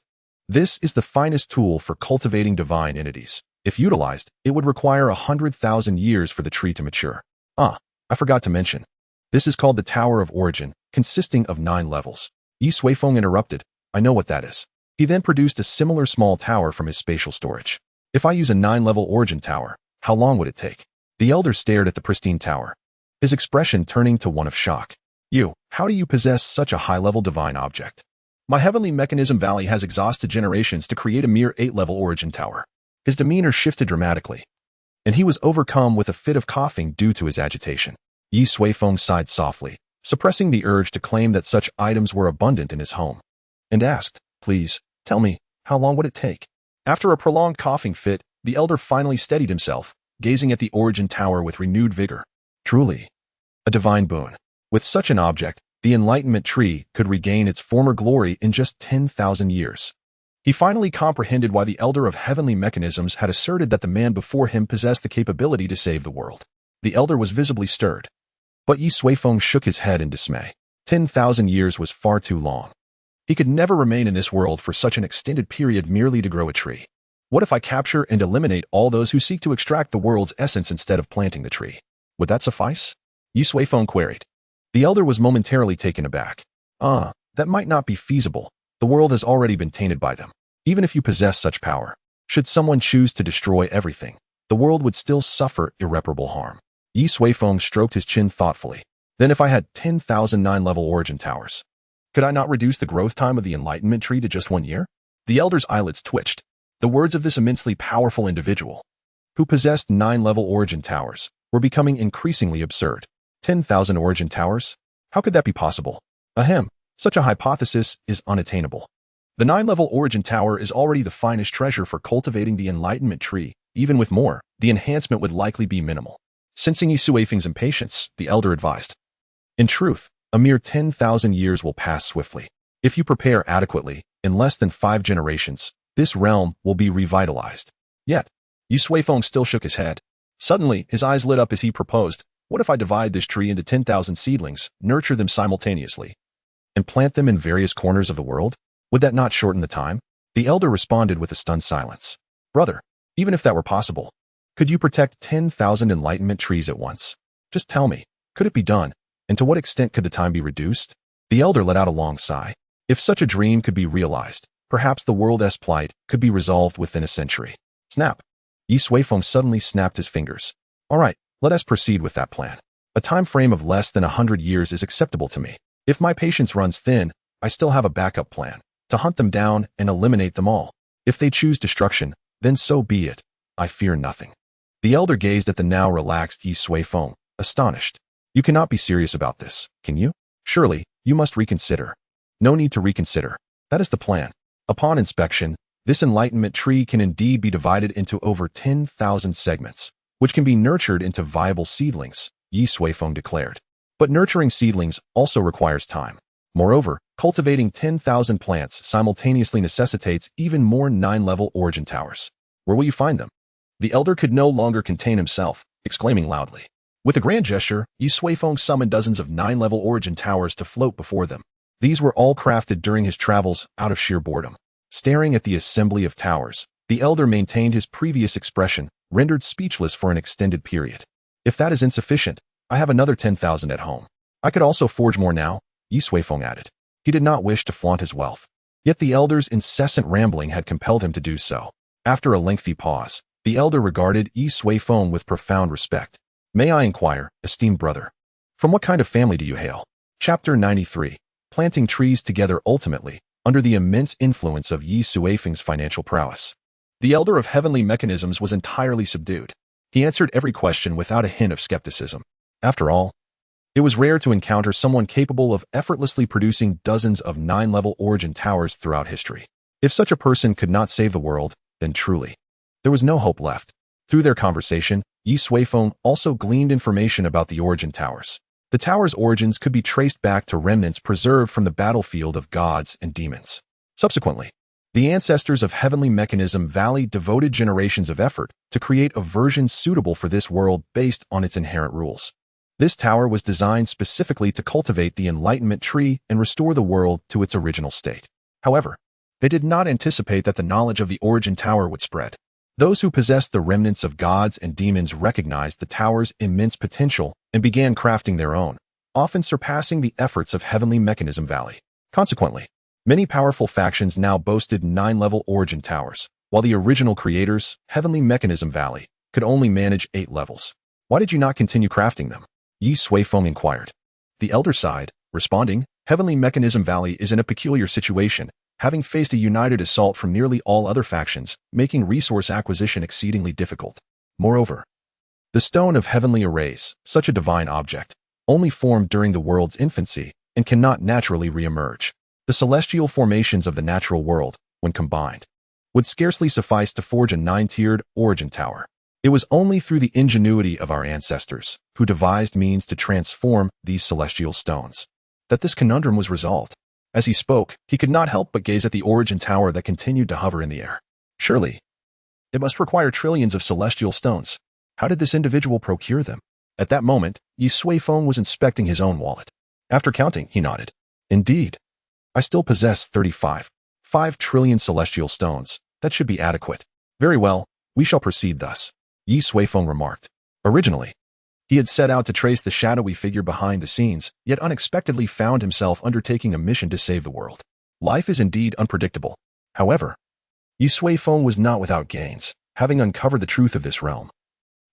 This is the finest tool for cultivating divine entities. If utilized, it would require 100,000 years for the tree to mature. Ah, I forgot to mention. This is called the Tower of Origin, consisting of 9 levels. Ye Suifeng interrupted. I know what that is. He then produced a similar small tower from his spatial storage. If I use a 9-level origin tower, how long would it take? The elder stared at the pristine tower, his expression turning to one of shock. How do you possess such a high-level divine object? My heavenly mechanism valley has exhausted generations to create a mere 8-level origin tower. His demeanor shifted dramatically. and he was overcome with a fit of coughing due to his agitation. Ye Suifeng sighed softly, suppressing the urge to claim that such items were abundant in his home, and asked, "Please, tell me, how long would it take?" After a prolonged coughing fit, the elder finally steadied himself, gazing at the origin tower with renewed vigor. Truly, a divine boon. With such an object, the enlightenment tree could regain its former glory in just 10,000 years. He finally comprehended why the elder of heavenly mechanisms had asserted that the man before him possessed the capability to save the world. The elder was visibly stirred. But Ye Suifeng shook his head in dismay. 10,000 years was far too long. He could never remain in this world for such an extended period merely to grow a tree. What if I capture and eliminate all those who seek to extract the world's essence instead of planting the tree? Would that suffice? Ye Suifeng queried. The elder was momentarily taken aback. That might not be feasible. The world has already been tainted by them. Even if you possess such power, should someone choose to destroy everything, the world would still suffer irreparable harm. Ye Suifeng stroked his chin thoughtfully. Then if I had 10,000 9-level origin towers, could I not reduce the growth time of the enlightenment tree to just 1 year? The elder's eyelids twitched. The words of this immensely powerful individual, who possessed 9-level origin towers, were becoming increasingly absurd. 10,000 origin towers? How could that be possible? Ahem, such a hypothesis is unattainable. The 9-level origin tower is already the finest treasure for cultivating the enlightenment tree. Even with more, the enhancement would likely be minimal. Sensing Ye Suifeng's impatience, the elder advised. In truth, a mere 10,000 years will pass swiftly. If you prepare adequately, in less than 5 generations, this realm will be revitalized. Yet, Ye Suifeng still shook his head. Suddenly, his eyes lit up as he proposed, what if I divide this tree into 10,000 seedlings, nurture them simultaneously, and plant them in various corners of the world? Would that not shorten the time? The elder responded with a stunned silence. Brother, even if that were possible, could you protect 10,000 enlightenment trees at once? Just tell me, could it be done, and to what extent could the time be reduced? The elder let out a long sigh. If such a dream could be realized, perhaps the world's plight could be resolved within a century. Snap! Ye Suifeng suddenly snapped his fingers. All right, let us proceed with that plan. A time frame of less than 100 years is acceptable to me. If my patience runs thin, I still have a backup plan, to hunt them down and eliminate them all. If they choose destruction, then so be it. I fear nothing. The elder gazed at the now relaxed Ye Suifeng, astonished. You cannot be serious about this, can you? Surely, you must reconsider. No need to reconsider. That is the plan. Upon inspection, this enlightenment tree can indeed be divided into over 10,000 segments, which can be nurtured into viable seedlings, Ye Suifeng declared. But nurturing seedlings also requires time. Moreover, cultivating 10,000 plants simultaneously necessitates even more 9-level origin towers. Where will you find them? The elder could no longer contain himself, exclaiming loudly. With a grand gesture, Ye Suifeng summoned dozens of 9-level origin towers to float before them. These were all crafted during his travels out of sheer boredom. Staring at the assembly of towers, the elder maintained his previous expression, rendered speechless for an extended period. If that is insufficient, I have another 10,000 at home. I could also forge more now, Ye Suifeng added. He did not wish to flaunt his wealth. Yet the elder's incessant rambling had compelled him to do so. After a lengthy pause, the elder regarded Ye Suifeng with profound respect. May I inquire, esteemed brother, from what kind of family do you hail? Chapter 93. Planting trees together ultimately, under the immense influence of Ye Suifeng's financial prowess. The elder of heavenly mechanisms was entirely subdued. He answered every question without a hint of skepticism. After all, it was rare to encounter someone capable of effortlessly producing dozens of 9-level origin towers throughout history. If such a person could not save the world, then truly, there was no hope left. Through their conversation, Ye Suifeng also gleaned information about the origin towers. The towers' origins could be traced back to remnants preserved from the battlefield of gods and demons. Subsequently, the ancestors of Heavenly Mechanism Valley devoted generations of effort to create a version suitable for this world based on its inherent rules. This tower was designed specifically to cultivate the enlightenment tree and restore the world to its original state. However, they did not anticipate that the knowledge of the origin tower would spread. Those who possessed the remnants of gods and demons recognized the tower's immense potential and began crafting their own, often surpassing the efforts of Heavenly Mechanism Valley. Consequently, many powerful factions now boasted 9-level origin towers, while the original creators, Heavenly Mechanism Valley, could only manage 8 levels. Why did you not continue crafting them? Ye Suifeng inquired. The elder sighed, responding, Heavenly Mechanism Valley is in a peculiar situation, having faced a united assault from nearly all other factions, making resource acquisition exceedingly difficult. Moreover, The stone of heavenly arrays, such a divine object, only formed during the world's infancy and cannot naturally re-emerge. The celestial formations of the natural world, when combined, would scarcely suffice to forge a 9-tiered origin tower. It was only through the ingenuity of our ancestors, who devised means to transform these celestial stones, that this conundrum was resolved. As he spoke, he could not help but gaze at the origin tower that continued to hover in the air. Surely, it must require trillions of celestial stones. How did this individual procure them? At that moment, Ye Suifeng was inspecting his own wallet. After counting, he nodded. Indeed, I still possess 5 trillion celestial stones. That should be adequate. Very well, we shall proceed thus, Ye Suifeng remarked. Originally, he had set out to trace the shadowy figure behind the scenes, yet unexpectedly found himself undertaking a mission to save the world. Life is indeed unpredictable. However, Ye Suifeng was not without gains, having uncovered the truth of this realm.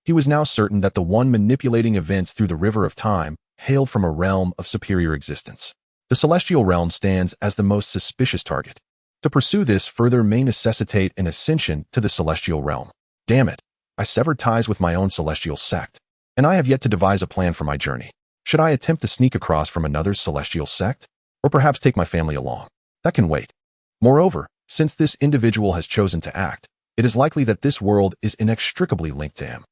He was now certain that the one manipulating events through the river of time hailed from a realm of superior existence. The celestial realm stands as the most suspicious target. To pursue this further may necessitate an ascension to the celestial realm. Damn it, I severed ties with my own celestial sect, and I have yet to devise a plan for my journey. Should I attempt to sneak across from another celestial sect? Or perhaps take my family along? That can wait. Moreover, since this individual has chosen to act, it is likely that this world is inextricably linked to him.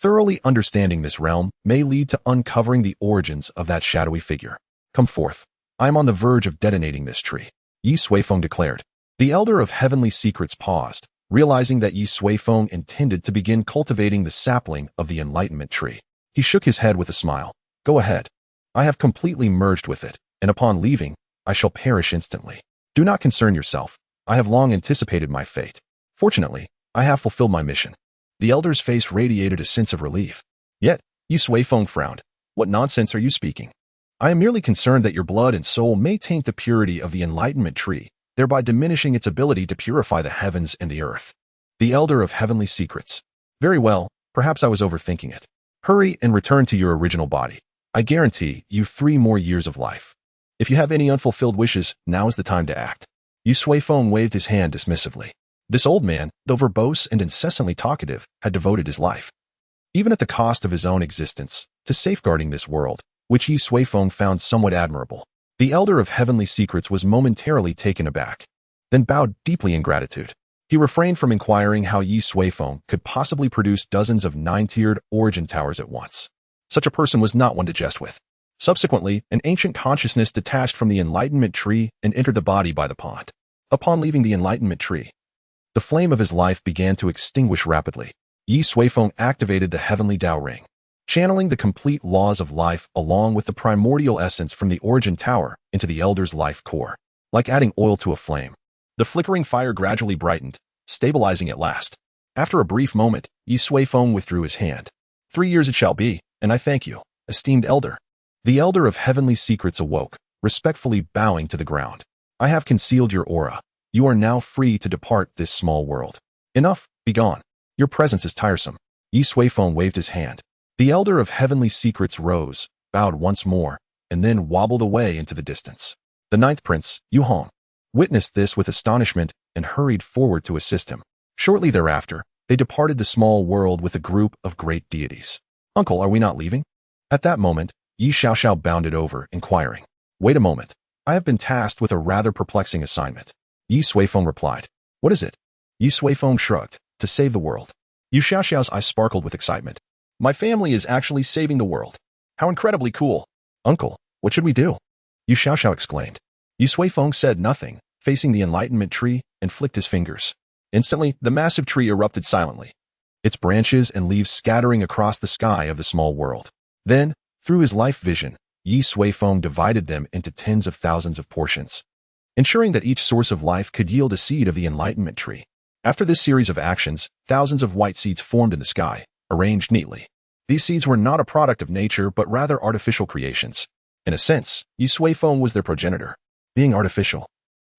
Thoroughly understanding this realm may lead to uncovering the origins of that shadowy figure. Come forth. I am on the verge of detonating this tree, Ye Suifeng declared. The elder of heavenly secrets paused, realizing that Ye Suifeng intended to begin cultivating the sapling of the enlightenment tree. He shook his head with a smile. Go ahead. I have completely merged with it, and upon leaving, I shall perish instantly. Do not concern yourself. I have long anticipated my fate. Fortunately, I have fulfilled my mission. The elder's face radiated a sense of relief. Yet, Ye Suifeng frowned. What nonsense are you speaking? I am merely concerned that your blood and soul may taint the purity of the enlightenment tree, thereby diminishing its ability to purify the heavens and the earth. The elder of heavenly secrets. Very well, perhaps I was overthinking it. Hurry and return to your original body. I guarantee you 3 more years of life. If you have any unfulfilled wishes, now is the time to act. Ye Suifeng waved his hand dismissively. This old man, though verbose and incessantly talkative, had devoted his life, even at the cost of his own existence, to safeguarding this world, which Ye Suifeng found somewhat admirable. The elder of heavenly secrets was momentarily taken aback, then bowed deeply in gratitude. He refrained from inquiring how Ye Suifeng could possibly produce dozens of 9-tiered origin towers at once. Such a person was not one to jest with. Subsequently, an ancient consciousness detached from the enlightenment tree and entered the body by the pond. Upon leaving the enlightenment tree, the flame of his life began to extinguish rapidly. Ye Suifeng activated the heavenly Dao ring, channeling the complete laws of life along with the primordial essence from the origin tower into the elder's life core. Like adding oil to a flame, the flickering fire gradually brightened, stabilizing at last. After a brief moment, Ye Suifeng withdrew his hand. 3 years it shall be, and I thank you, esteemed elder. The elder of heavenly secrets awoke, respectfully bowing to the ground. I have concealed your aura. You are now free to depart this small world. Enough, be gone. Your presence is tiresome. Ye Suifeng waved his hand. The elder of heavenly secrets rose, bowed once more, and then wobbled away into the distance. The 9th prince, Yu Hong, witnessed this with astonishment and hurried forward to assist him. Shortly thereafter, they departed the small world with a group of great deities. Uncle, are we not leaving? At that moment, Ye Xiaoxiao bounded over, inquiring. Wait a moment. I have been tasked with a rather perplexing assignment. Ye Suifeng replied. What is it? Ye Suifeng shrugged. To save the world. Ye Xiaoxiao's eyes sparkled with excitement. My family is actually saving the world. How incredibly cool. Uncle, what should we do? Ye Xiaoxiao exclaimed. Ye Suifeng said nothing, facing the enlightenment tree, and flicked his fingers. Instantly, the massive tree erupted silently, its branches and leaves scattering across the sky of the small world. Then, through his life vision, Ye Suifeng divided them into tens of thousands of portions, ensuring that each source of life could yield a seed of the enlightenment tree. After this series of actions, thousands of white seeds formed in the sky, arranged neatly. These seeds were not a product of nature but rather artificial creations. In a sense, Ye Suifeng was their progenitor. Being artificial,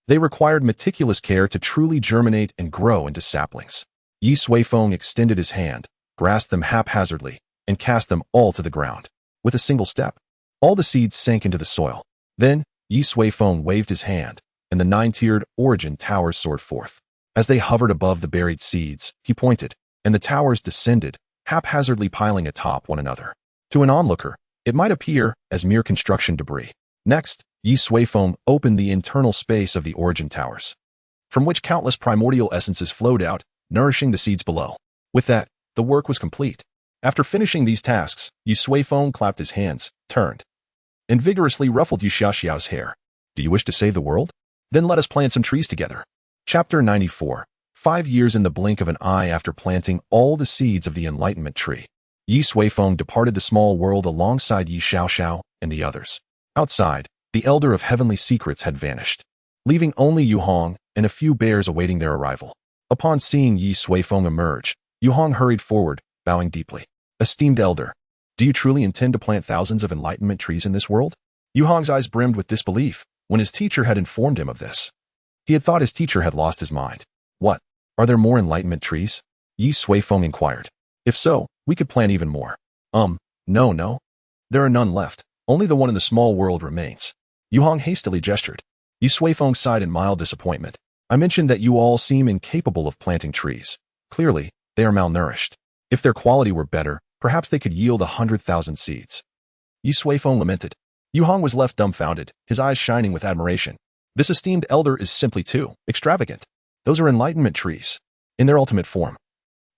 they required meticulous care to truly germinate and grow into saplings. Ye Suifeng extended his hand, grasped them haphazardly, and cast them all to the ground. With a single step, all the seeds sank into the soil. Then, Ye Suifeng waved his hand, and the 9-tiered origin towers soared forth. As they hovered above the buried seeds, he pointed, and the towers descended, haphazardly piling atop one another. To an onlooker, it might appear as mere construction debris. Next, Ye Suifeng opened the internal space of the origin towers, from which countless primordial essences flowed out, nourishing the seeds below. With that, the work was complete. After finishing these tasks, Ye Suifeng clapped his hands, turned, and vigorously ruffled Ye Xiaoxiao's hair. Do you wish to save the world? Then let us plant some trees together. Chapter 94. 5 years in the blink of an eye after planting all the seeds of the enlightenment tree, Ye Suifeng departed the small world alongside Ye Xiaoxiao and the others. Outside, the elder of heavenly secrets had vanished, leaving only Yu Hong and a few bears awaiting their arrival. Upon seeing Ye Suifeng emerge, Yu Hong hurried forward, bowing deeply. Esteemed elder, do you truly intend to plant thousands of enlightenment trees in this world? Yu Hong's eyes brimmed with disbelief when his teacher had informed him of this. He had thought his teacher had lost his mind. What? Are there more enlightenment trees? Ye Suifeng inquired. If so, we could plant even more. No. There are none left. Only the one in the small world remains. Yu Hong hastily gestured. Ye Suifeng sighed in mild disappointment. I mentioned that you all seem incapable of planting trees. Clearly, they are malnourished. If their quality were better, perhaps they could yield 100,000 seeds. Ye Suifeng lamented. Yu Hong was left dumbfounded, his eyes shining with admiration. This esteemed elder is simply too extravagant. Those are enlightenment trees. In their ultimate form,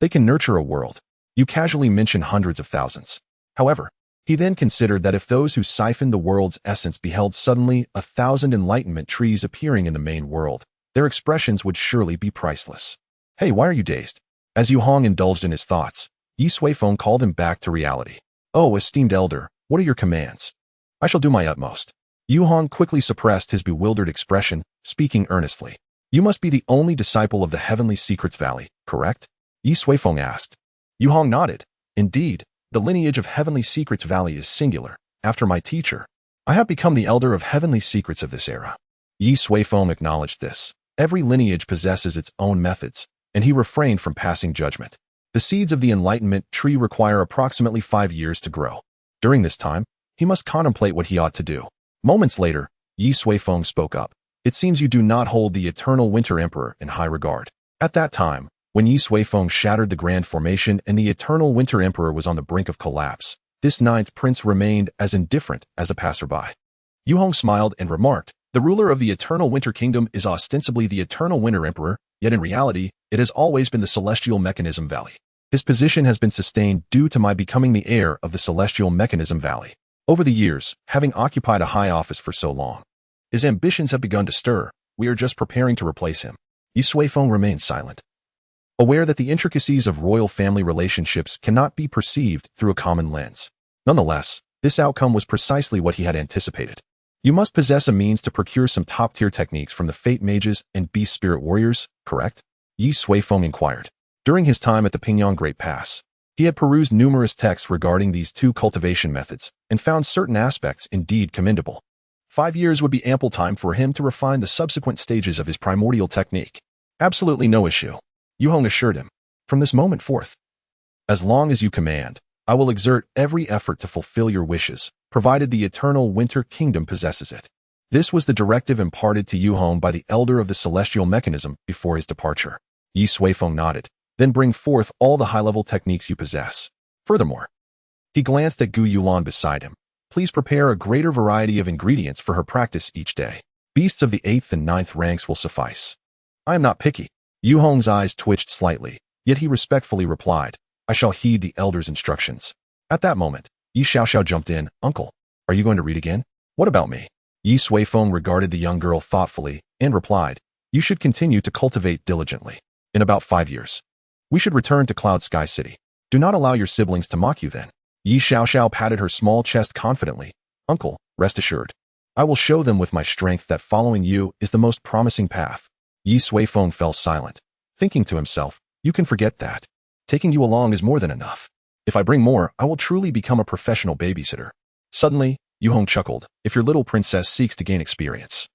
they can nurture a world. You casually mention hundreds of thousands. However, he then considered that if those who siphoned the world's essence beheld suddenly 1,000 enlightenment trees appearing in the main world, their expressions would surely be priceless. Hey, why are you dazed? As Yu Hong indulged in his thoughts, Ye Suifeng called him back to reality. Oh, esteemed elder, what are your commands? I shall do my utmost. Yu Hong quickly suppressed his bewildered expression, speaking earnestly. You must be the only disciple of the Heavenly Secrets Valley, correct? Ye Suifeng asked. Yu Hong nodded. Indeed, the lineage of Heavenly Secrets Valley is singular. After my teacher, I have become the elder of Heavenly Secrets of this era. Ye Suifeng acknowledged this. Every lineage possesses its own methods, and he refrained from passing judgment. The seeds of the enlightenment tree require approximately 5 years to grow. During this time, he must contemplate what he ought to do. Moments later, Ye Suifeng spoke up. It seems you do not hold the eternal Winter Emperor in high regard. At that time, when Ye Suifeng shattered the Grand Formation and the eternal Winter Emperor was on the brink of collapse, this ninth prince remained as indifferent as a passerby. Yu Hong smiled and remarked, the ruler of the eternal Winter Kingdom is ostensibly the eternal Winter Emperor, yet in reality, it has always been the Celestial Mechanism Valley. His position has been sustained due to my becoming the heir of the Celestial Mechanism Valley. Over the years, having occupied a high office for so long, his ambitions have begun to stir. We are just preparing to replace him. Ye Suifeng remained silent, aware that the intricacies of royal family relationships cannot be perceived through a common lens. Nonetheless, this outcome was precisely what he had anticipated. You must possess a means to procure some top-tier techniques from the Fate Mages and Beast Spirit Warriors, correct? Ye Suifeng inquired. During his time at the Pingyang Great Pass, he had perused numerous texts regarding these two cultivation methods and found certain aspects indeed commendable. 5 years would be ample time for him to refine the subsequent stages of his primordial technique. Absolutely no issue, Yu Hong assured him. From this moment forth, as long as you command, I will exert every effort to fulfill your wishes, provided the eternal Winter Kingdom possesses it. This was the directive imparted to Yu Hong by the elder of the celestial mechanism before his departure. Ye Suifeng nodded. Then bring forth all the high-level techniques you possess. Furthermore, he glanced at Gu Yulan beside him. Please prepare a greater variety of ingredients for her practice each day. Beasts of the 8th and 9th ranks will suffice. I am not picky. Yu Hong's eyes twitched slightly, yet he respectfully replied, I shall heed the elder's instructions. At that moment, Ye Xiaoxiao jumped in. Uncle, are you going to read again? What about me? Ye Suifeng regarded the young girl thoughtfully and replied, you should continue to cultivate diligently. In about 5 years, we should return to Cloud Sky City. Do not allow your siblings to mock you then. Ye Xiaoxiao patted her small chest confidently. Uncle, rest assured. I will show them with my strength that following you is the most promising path. Ye Suifeng fell silent, thinking to himself, you can forget that. Taking you along is more than enough. If I bring more, I will truly become a professional babysitter. Suddenly, Yu Hong chuckled. If your little princess seeks to gain experience,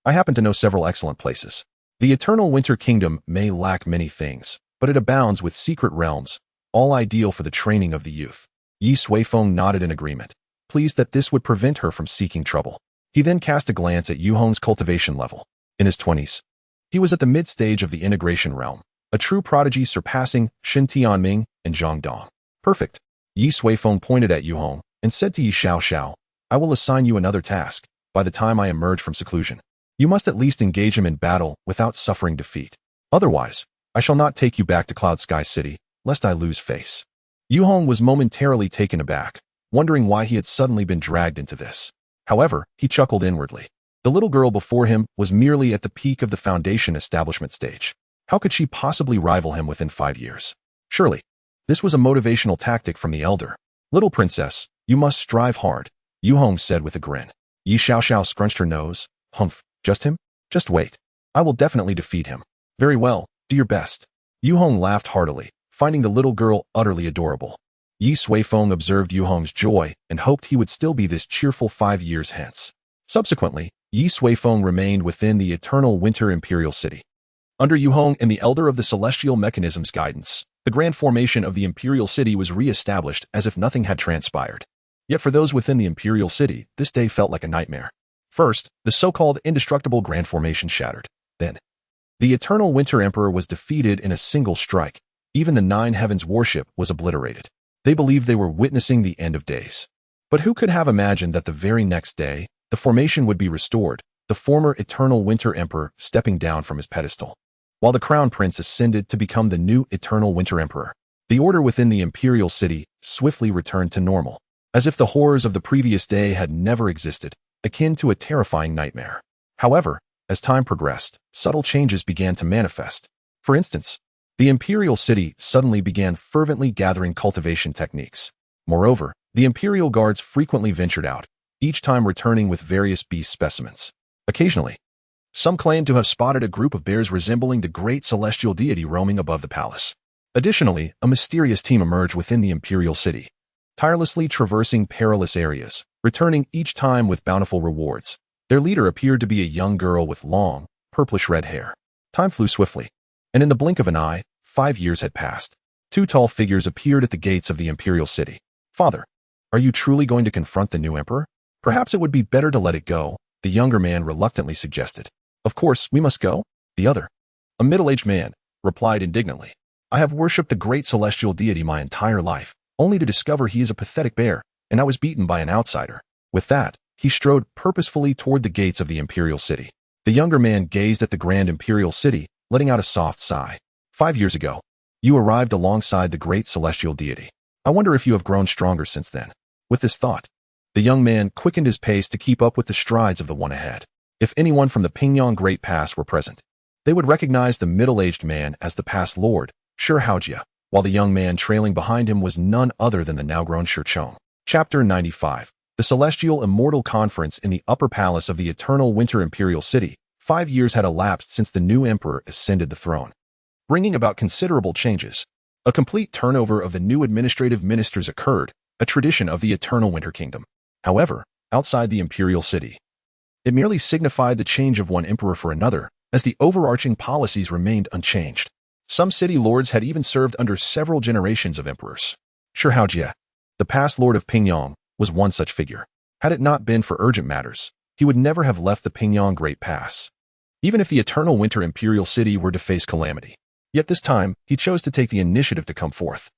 I happen to know several excellent places. The Eternal Winter Kingdom may lack many things, but it abounds with secret realms, all ideal for the training of the youth. Ye Suifeng nodded in agreement, pleased that this would prevent her from seeking trouble. He then cast a glance at Yu Hong's cultivation level. In his 20s, he was at the mid-stage of the integration realm, a true prodigy surpassing Shin Tianming and Zhang Dong. Perfect. Ye Suifeng pointed at Yu Hong and said to Ye Xiao, I will assign you another task by the time I emerge from seclusion. You must at least engage him in battle without suffering defeat. Otherwise, I shall not take you back to Cloud Sky City, lest I lose face. Yu Hong was momentarily taken aback, wondering why he had suddenly been dragged into this. However, he chuckled inwardly. The little girl before him was merely at the peak of the foundation establishment stage. How could she possibly rival him within 5 years? Surely, this was a motivational tactic from the elder. Little princess, you must strive hard, Yu Hong said with a grin. Ye Xiao scrunched her nose. Humph, just him? Just wait. I will definitely defeat him. Very well, do your best. Yu Hong laughed heartily, finding the little girl utterly adorable. Ye Suifeng observed Yu Hong's joy and hoped he would still be this cheerful 5 years hence. Subsequently, Ye Suifeng remained within the eternal winter imperial city. Under Yu Hong and the Elder of the Celestial Mechanism's guidance, the grand formation of the imperial city was re-established as if nothing had transpired. Yet for those within the imperial city, this day felt like a nightmare. First, the so-called indestructible grand formation shattered. Then, the eternal winter emperor was defeated in a single strike. Even the Nine Heavens worship was obliterated. They believed they were witnessing the end of days. But who could have imagined that the very next day, the formation would be restored, the former eternal winter emperor stepping down from his pedestal, while the crown prince ascended to become the new eternal winter emperor. The order within the imperial city swiftly returned to normal, as if the horrors of the previous day had never existed, akin to a terrifying nightmare. However, as time progressed, subtle changes began to manifest. For instance, the imperial city suddenly began fervently gathering cultivation techniques. Moreover, the imperial guards frequently ventured out, each time returning with various beast specimens. Occasionally, some claimed to have spotted a group of bears resembling the great celestial deity roaming above the palace. Additionally, a mysterious team emerged within the imperial city, tirelessly traversing perilous areas, returning each time with bountiful rewards. Their leader appeared to be a young girl with long, purplish-red hair. Time flew swiftly, and in the blink of an eye, 5 years had passed. 2 tall figures appeared at the gates of the imperial city. Father, are you truly going to confront the new emperor? Perhaps it would be better to let it go, the younger man reluctantly suggested. Of course, we must go, the other, a middle-aged man, replied indignantly. I have worshipped the great celestial deity my entire life, only to discover he is a pathetic bear, and I was beaten by an outsider. With that, he strode purposefully toward the gates of the imperial city. The younger man gazed at the grand imperial city, letting out a soft sigh. 5 years ago, you arrived alongside the great celestial deity. I wonder if you have grown stronger since then. With this thought, the young man quickened his pace to keep up with the strides of the one ahead. If anyone from the Pingyang Great Pass were present, they would recognize the middle-aged man as the past lord, Shihao, while the young man trailing behind him was none other than the now-grown Shihong. Chapter 95. The Celestial Immortal Conference in the Upper Palace of the Eternal Winter Imperial City. 5 years had elapsed since the new emperor ascended the throne, bringing about considerable changes. A complete turnover of the new administrative ministers occurred, a tradition of the Eternal Winter Kingdom. However, outside the imperial city, it merely signified the change of one emperor for another, as the overarching policies remained unchanged. Some city lords had even served under several generations of emperors. Shihao, the past lord of Pingyang, was one such figure. Had it not been for urgent matters, he would never have left the Pingyang Great Pass, even if the Eternal Winter Imperial City were to face calamity. Yet this time, he chose to take the initiative to come forth.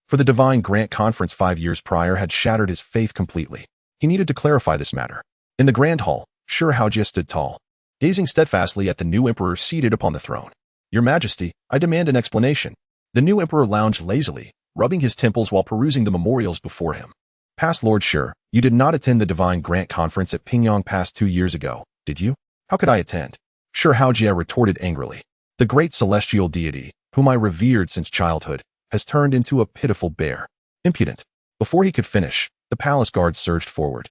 For the Divine Grant Conference 5 years prior had shattered his faith completely. He needed to clarify this matter. In the Grand Hall, Shihao stood tall, gazing steadfastly at the new emperor seated upon the throne. Your Majesty, I demand an explanation. The new emperor lounged lazily, rubbing his temples while perusing the memorials before him. Past Lord Shih, you did not attend the Divine Grant Conference at Pingyang Pass 2 years ago, did you? How could I attend? Shihao retorted angrily. The great celestial deity, whom I revered since childhood, has turned into a pitiful bear. Impudent. Before he could finish, the palace guards surged forward,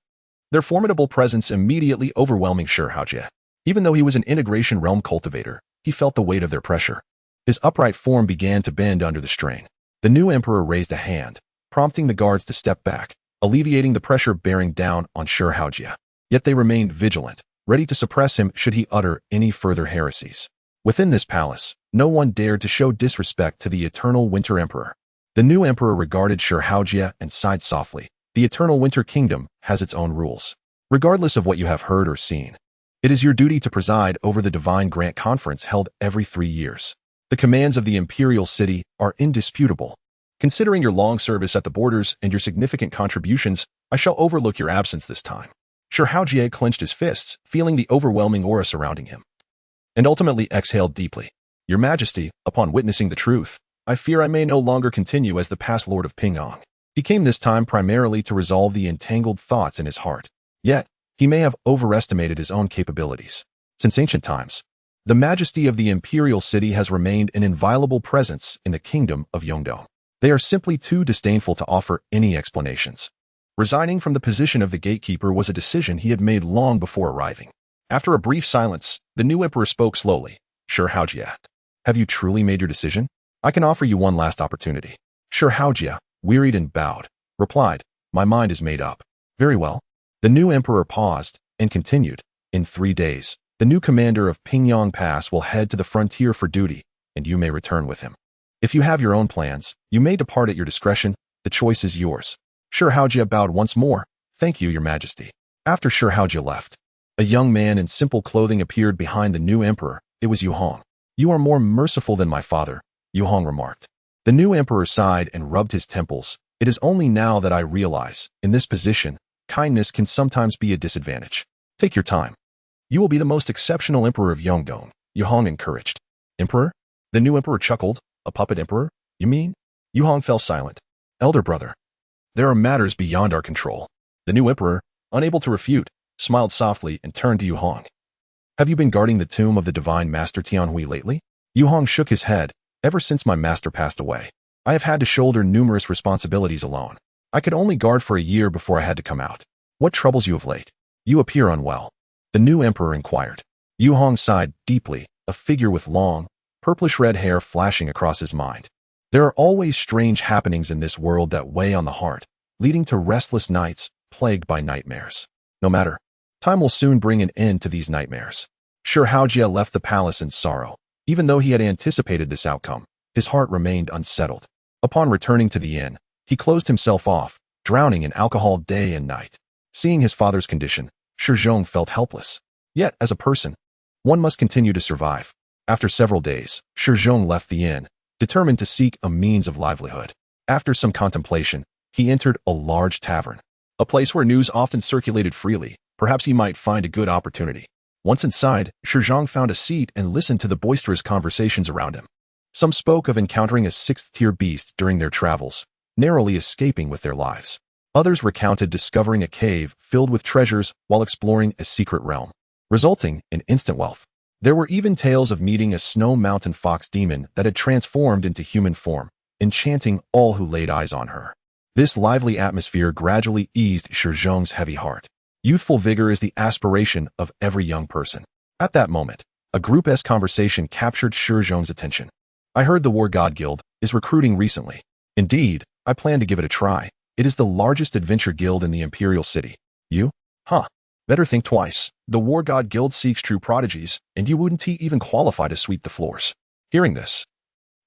their formidable presence immediately overwhelming Shihao. Even though he was an integration realm cultivator, he felt the weight of their pressure. His upright form began to bend under the strain. The new emperor raised a hand, prompting the guards to step back, alleviating the pressure bearing down on Shihao. Yet they remained vigilant, ready to suppress him should he utter any further heresies. Within this palace, no one dared to show disrespect to the Eternal Winter Emperor. The new emperor regarded Shihao and sighed softly. The Eternal Winter Kingdom has its own rules. Regardless of what you have heard or seen, it is your duty to preside over the Divine Grant Conference held every 3 years. The commands of the Imperial City are indisputable. Considering your long service at the borders and your significant contributions, I shall overlook your absence this time. Sure Haojie clenched his fists, feeling the overwhelming aura surrounding him, and ultimately exhaled deeply. Your Majesty, upon witnessing the truth, I fear I may no longer continue as the past Lord of Pingyang. He came this time primarily to resolve the entangled thoughts in his heart. Yet, he may have overestimated his own capabilities. Since ancient times, the majesty of the imperial city has remained an inviolable presence in the kingdom of Yongdong. They are simply too disdainful to offer any explanations. Resigning from the position of the gatekeeper was a decision he had made long before arriving. After a brief silence, the new emperor spoke slowly. Sure Haojie, have you truly made your decision? I can offer you one last opportunity. Sure Haojie, wearied and bowed, replied, my mind is made up. Very well. The new emperor paused and continued, in 3 days, the new commander of Pingyang Pass will head to the frontier for duty, and you may return with him. If you have your own plans, you may depart at your discretion. The choice is yours. Sure Haojie bowed once more. Thank you, your majesty. After Sure Haojie left, a young man in simple clothing appeared behind the new emperor. It was Yu Hong. You are more merciful than my father, Yu Hong remarked. The new emperor sighed and rubbed his temples. It is only now that I realize, in this position, kindness can sometimes be a disadvantage. Take your time. You will be the most exceptional emperor of Yongdong, Yu Hong encouraged. Emperor? The new emperor chuckled. A puppet emperor? You mean? Yu Hong fell silent. Elder brother. There are matters beyond our control. The new emperor, unable to refute, smiled softly and turned to Yu Hong. Have you been guarding the tomb of the divine master Tianhui lately? Yu Hong shook his head. Ever since my master passed away, I have had to shoulder numerous responsibilities alone. I could only guard for a year before I had to come out. What troubles you of late? You appear unwell. The new emperor inquired. Yu Hong sighed deeply, a figure with long, purplish-red hair flashing across his mind. There are always strange happenings in this world that weigh on the heart, leading to restless nights plagued by nightmares. No matter, time will soon bring an end to these nightmares. Sure Haojie left the palace in sorrow. Even though he had anticipated this outcome, his heart remained unsettled. Upon returning to the inn, he closed himself off, drowning in alcohol day and night. Seeing his father's condition, Shi Zhong felt helpless. Yet, as a person, one must continue to survive. After several days, Shi Zhong left the inn, determined to seek a means of livelihood. After some contemplation, he entered a large tavern, a place where news often circulated freely. Perhaps he might find a good opportunity. Once inside, Shi Zhong found a seat and listened to the boisterous conversations around him. Some spoke of encountering a 6th-tier beast during their travels, narrowly escaping with their lives. Others recounted discovering a cave filled with treasures while exploring a secret realm, resulting in instant wealth. There were even tales of meeting a snow mountain fox demon that had transformed into human form, enchanting all who laid eyes on her. This lively atmosphere gradually eased Shi Zhong's heavy heart. Youthful vigor is the aspiration of every young person. At that moment, a group-esque conversation captured Shi Zhong's attention. I heard the War God Guild is recruiting recently. Indeed, I plan to give it a try. It is the largest adventure guild in the imperial city. You? Huh. Better think twice. The War God Guild seeks true prodigies, and you wouldn't even qualify to sweep the floors. Hearing this,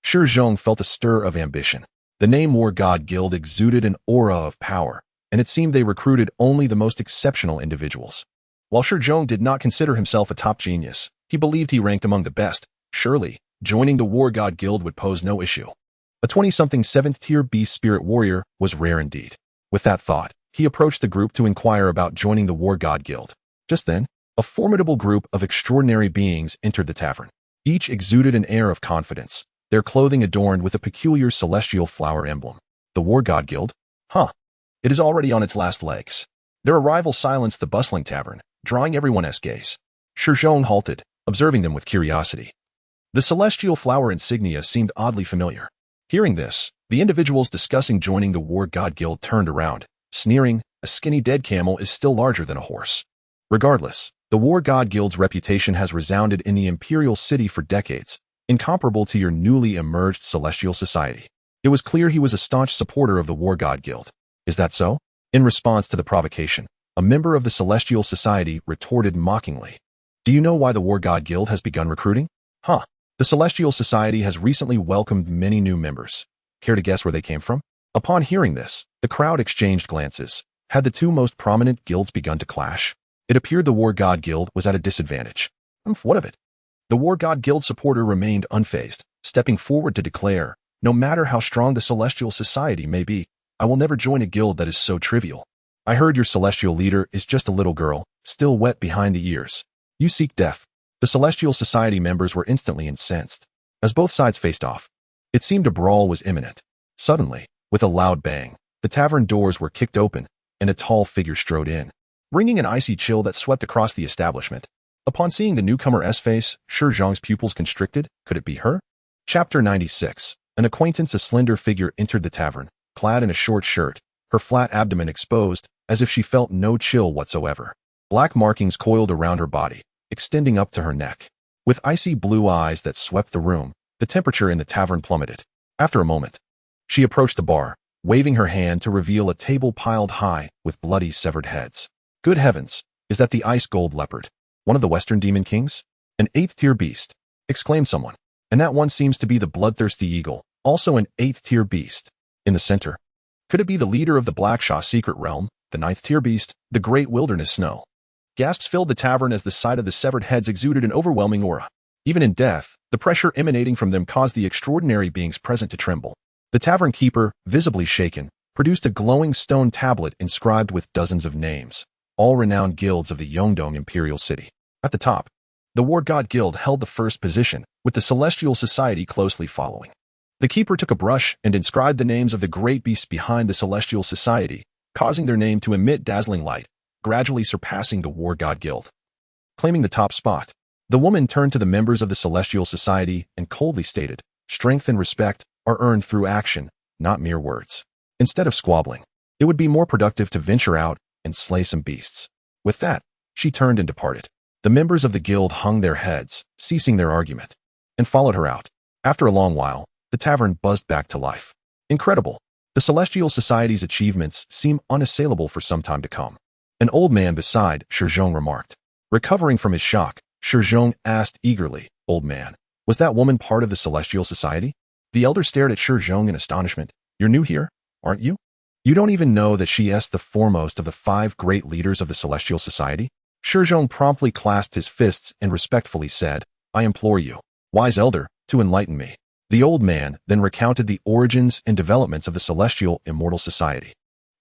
Shi Zhong felt a stir of ambition. The name War God Guild exuded an aura of power, and it seemed they recruited only the most exceptional individuals. While Shi Zhong did not consider himself a top genius, he believed he ranked among the best. Surely, joining the War God Guild would pose no issue. A 20-something 7th-tier beast spirit warrior was rare indeed. With that thought, he approached the group to inquire about joining the War God Guild. Just then, a formidable group of extraordinary beings entered the tavern. Each exuded an air of confidence, their clothing adorned with a peculiar celestial flower emblem. The War God Guild? Huh. It is already on its last legs. Their arrival silenced the bustling tavern, drawing everyone's gaze. Shi Zhong halted, observing them with curiosity. The celestial flower insignia seemed oddly familiar. Hearing this, the individuals discussing joining the War God Guild turned around, sneering, a skinny dead camel is still larger than a horse. Regardless, the War God Guild's reputation has resounded in the imperial city for decades, incomparable to your newly emerged celestial society. It was clear he was a staunch supporter of the War God Guild. Is that so? In response to the provocation, a member of the Celestial Society retorted mockingly. Do you know why the War God Guild has begun recruiting? Huh. The Celestial Society has recently welcomed many new members. Care to guess where they came from? Upon hearing this, the crowd exchanged glances. Had the two most prominent guilds begun to clash? It appeared the War God Guild was at a disadvantage. What of it? The War God Guild supporter remained unfazed, stepping forward to declare, No matter how strong the celestial society may be, I will never join a guild that is so trivial. I heard your celestial leader is just a little girl, still wet behind the ears. You seek death. The celestial society members were instantly incensed. As both sides faced off, it seemed a brawl was imminent. Suddenly, with a loud bang, the tavern doors were kicked open, and a tall figure strode in, bringing an icy chill that swept across the establishment. Upon seeing the newcomer's face, Shi Zhang's pupils constricted. Could it be her? Chapter 96. An acquaintance, a slender figure, entered the tavern, clad in a short shirt, her flat abdomen exposed, as if she felt no chill whatsoever. Black markings coiled around her body, extending up to her neck. With icy blue eyes that swept the room, the temperature in the tavern plummeted. After a moment, she approached the bar, waving her hand to reveal a table piled high with bloody severed heads. Good heavens, is that the ice gold leopard? One of the Western Demon Kings? An 8th-tier beast, exclaimed someone. And that one seems to be the bloodthirsty eagle, also an 8th-tier beast. In the center, could it be the leader of the Blackshaw secret realm, the 9th-tier beast, the great wilderness snow? Gasps filled the tavern as the sight of the severed heads exuded an overwhelming aura. Even in death, the pressure emanating from them caused the extraordinary beings present to tremble. The tavern keeper, visibly shaken, produced a glowing stone tablet inscribed with dozens of names, all renowned guilds of the Yongdong imperial city. At the top, the War God Guild held the first position, with the Celestial Society closely following. The keeper took a brush and inscribed the names of the great beasts behind the Celestial Society, causing their name to emit dazzling light, gradually surpassing the War God Guild. Claiming the top spot, the woman turned to the members of the Celestial Society and coldly stated, "Strength and respect are earned through action, not mere words. Instead of squabbling, it would be more productive to venture out and slay some beasts." With that, she turned and departed. The members of the guild hung their heads, ceasing their argument, and followed her out. After a long while, the tavern buzzed back to life. Incredible. The Celestial Society's achievements seem unassailable for some time to come. An old man beside Shi Zhang remarked. Recovering from his shock, Shi Zhang asked eagerly, "Old man, was that woman part of the Celestial Society?" The elder stared at Shi Zhang in astonishment. "You're new here, aren't you? You don't even know that she is the foremost of the 5 great leaders of the Celestial Society?" Shi Zhang promptly clasped his fists and respectfully said, "I implore you, wise elder, to enlighten me." The old man then recounted the origins and developments of the Celestial Immortal Society.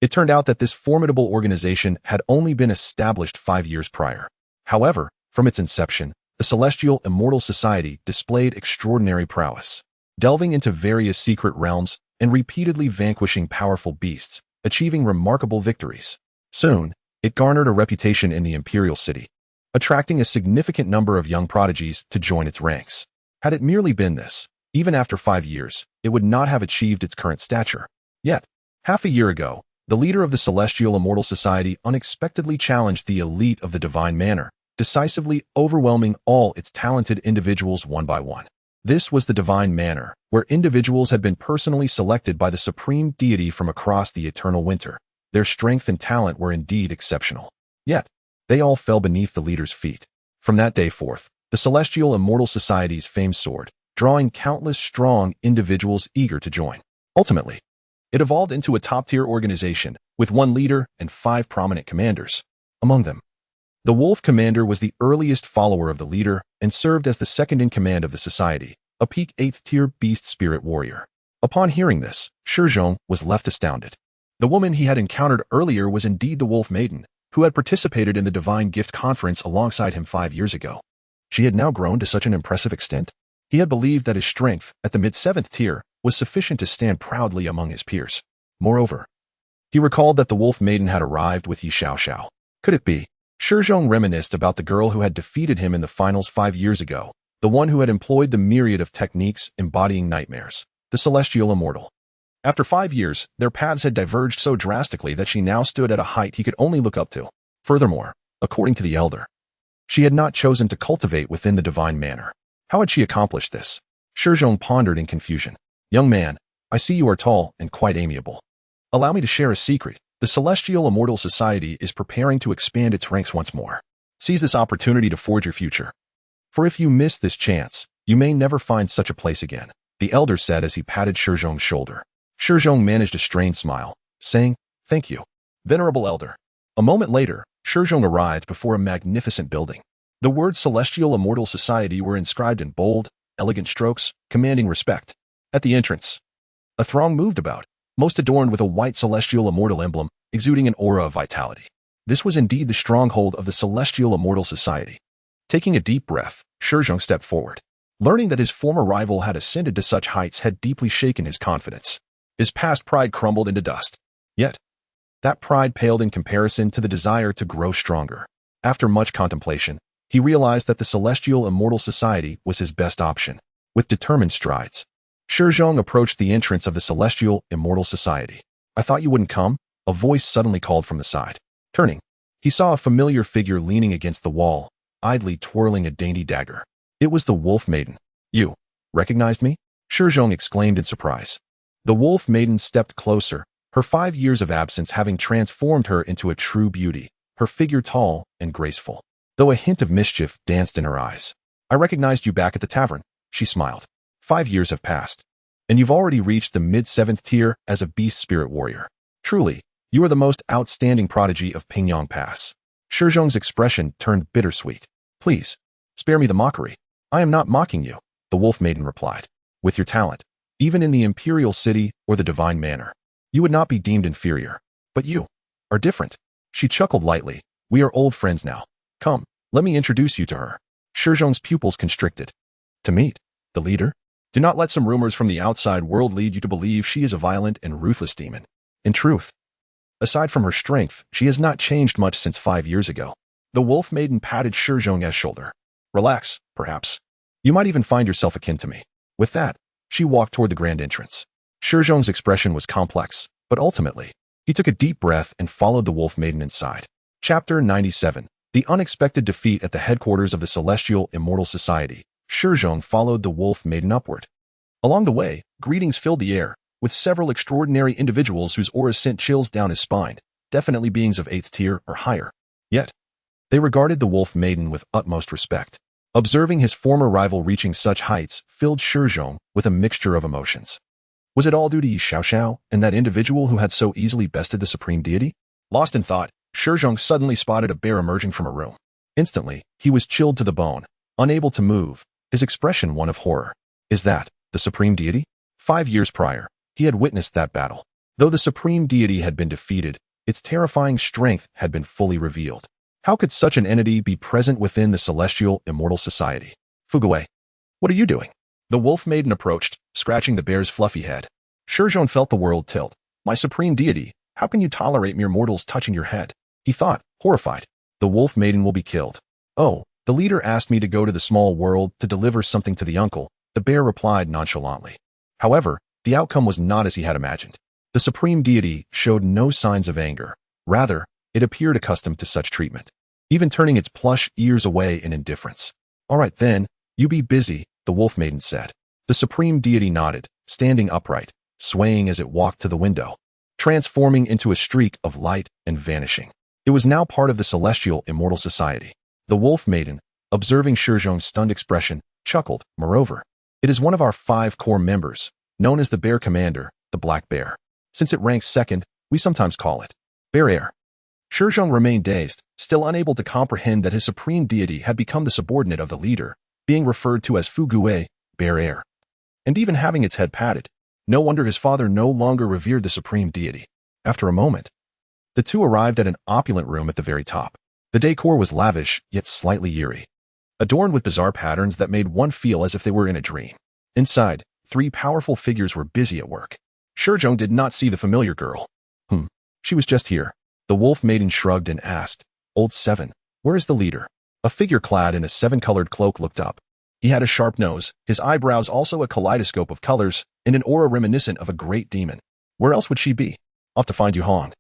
It turned out that this formidable organization had only been established 5 years prior. However, from its inception, the Celestial Immortal Society displayed extraordinary prowess, delving into various secret realms and repeatedly vanquishing powerful beasts, achieving remarkable victories. Soon, it garnered a reputation in the imperial city, attracting a significant number of young prodigies to join its ranks. Had it merely been this, even after 5 years, it would not have achieved its current stature. Yet, half a year ago, the leader of the Celestial Immortal Society unexpectedly challenged the elite of the Divine Manor, decisively overwhelming all its talented individuals one by one. This was the Divine Manor, where individuals had been personally selected by the supreme deity from across the eternal winter. Their strength and talent were indeed exceptional. Yet, they all fell beneath the leader's feet. From that day forth, the Celestial Immortal Society's fame soared, drawing countless strong individuals eager to join. Ultimately, it evolved into a top-tier organization, with 1 leader and 5 prominent commanders. Among them, the Wolf Commander was the earliest follower of the leader and served as the second-in-command of the society, a peak 8th-tier beast spirit warrior. Upon hearing this, Shi Zhang was left astounded. The woman he had encountered earlier was indeed the Wolf Maiden, who had participated in the Divine Gift Conference alongside him 5 years ago. She had now grown to such an impressive extent. He had believed that his strength, at the mid-7th tier, was sufficient to stand proudly among his peers. Moreover, he recalled that the Wolf Maiden had arrived with Ye Suifeng. Could it be? Shi Zhang reminisced about the girl who had defeated him in the finals 5 years ago, the one who had employed the myriad of techniques embodying nightmares, the Celestial Immortal. After 5 years, their paths had diverged so drastically that she now stood at a height he could only look up to. Furthermore, according to the elder, she had not chosen to cultivate within the Divine Manor. How had she accomplished this? Shi Zhang pondered in confusion. "Young man, I see you are tall and quite amiable. Allow me to share a secret. The Celestial Immortal Society is preparing to expand its ranks once more. Seize this opportunity to forge your future. For if you miss this chance, you may never find such a place again," the elder said as he patted Shi Zhang's shoulder. Shi Zhang managed a strained smile, saying, "Thank you, venerable elder." A moment later, Shi Zhang arrived before a magnificent building. The words Celestial Immortal Society were inscribed in bold, elegant strokes, commanding respect. At the entrance, A throng moved about, most adorned with a white celestial immortal emblem, exuding an aura of vitality. This was indeed the stronghold of the Celestial Immortal Society. Taking a deep breath, Shizhong stepped forward. Learning that his former rival had ascended to such heights had deeply shaken his confidence. His past pride crumbled into dust. Yet, that pride paled in comparison to the desire to grow stronger. After much contemplation, he realized that the Celestial Immortal Society was his best option. With determined strides, Shizhong approached the entrance of the Celestial Immortal Society. "I thought you wouldn't come," a voice suddenly called from the side. Turning, he saw a familiar figure leaning against the wall, idly twirling a dainty dagger. It was the Wolf Maiden. "You recognized me?" Shizhong exclaimed in surprise. The Wolf Maiden stepped closer, her 5 years of absence having transformed her into a true beauty, her figure tall and graceful, though a hint of mischief danced in her eyes. "I recognized you back at the tavern," she smiled. 5 years have passed, and you've already reached the mid-7th tier as a beast spirit warrior. Truly, you are the most outstanding prodigy of Pingyang Pass." Shizhong's expression turned bittersweet. "Please, spare me the mockery. I am not mocking you," the Wolf Maiden replied. "With your talent, even in the Imperial City or the Divine Manor, you would not be deemed inferior. But you are different." She chuckled lightly. "We are old friends now. Come, let me introduce you to her." Shizhong's pupils constricted. "To meet the leader? Do not let some rumors from the outside world lead you to believe she is a violent and ruthless demon. In truth, aside from her strength, she has not changed much since 5 years ago." The Wolf Maiden patted Shizhong's shoulder. "Relax, perhaps. You might even find yourself akin to me." With that, she walked toward the grand entrance. Shizhong's expression was complex, but ultimately, he took a deep breath and followed the Wolf Maiden inside. Chapter 97. The unexpected defeat at the headquarters of the Celestial Immortal Society. Shizhong followed the Wolf Maiden upward. Along the way, greetings filled the air, with several extraordinary individuals whose auras sent chills down his spine, definitely beings of 8th tier or higher. Yet, they regarded the Wolf Maiden with utmost respect. Observing his former rival reaching such heights filled Shizhong with a mixture of emotions. Was it all due to Ye Suifeng and that individual who had so easily bested the supreme deity? Lost in thought, Shizhong suddenly spotted a bear emerging from a room. Instantly, he was chilled to the bone, unable to move, his expression one of horror. Is that the supreme deity? 5 years prior, he had witnessed that battle. Though the supreme deity had been defeated, its terrifying strength had been fully revealed. How could such an entity be present within the Celestial Immortal Society? "Fuguwei, what are you doing?" The Wolf Maiden approached, scratching the bear's fluffy head. Shizhong felt the world tilt. "My supreme deity, how can you tolerate mere mortals touching your head?" he thought, horrified. "The Wolf Maiden will be killed." "Oh, the leader asked me to go to the small world to deliver something to the uncle," the bear replied nonchalantly. However, the outcome was not as he had imagined. The supreme deity showed no signs of anger. Rather, it appeared accustomed to such treatment, even turning its plush ears away in indifference. "All right then, you be busy," the Wolf Maiden said. The supreme deity nodded, standing upright, swaying as it walked to the window, transforming into a streak of light and vanishing. It was now part of the Celestial Immortal Society. The Wolf Maiden, observing Shizhong's stunned expression, chuckled. "Moreover, it is one of our 5 core members, known as the Bear Commander, the Black Bear. Since it ranks 2nd, we sometimes call it heir." Shizhong remained dazed, still unable to comprehend that his supreme deity had become the subordinate of the leader, being referred to as Fuguwei, heir, and even having its head patted. No wonder his father no longer revered the supreme deity. After a moment, the two arrived at an opulent room at the very top. The decor was lavish, yet slightly eerie, adorned with bizarre patterns that made one feel as if they were in a dream. Inside, 3 powerful figures were busy at work. Shizhong did not see the familiar girl. She was just here." The Wolf Maiden shrugged and asked, "Old 7, where is the leader?" A figure clad in a 7-colored cloak looked up. He had a sharp nose, his eyebrows also a kaleidoscope of colors, and an aura reminiscent of a great demon. "Where else would she be?" "Off to find you, Hong."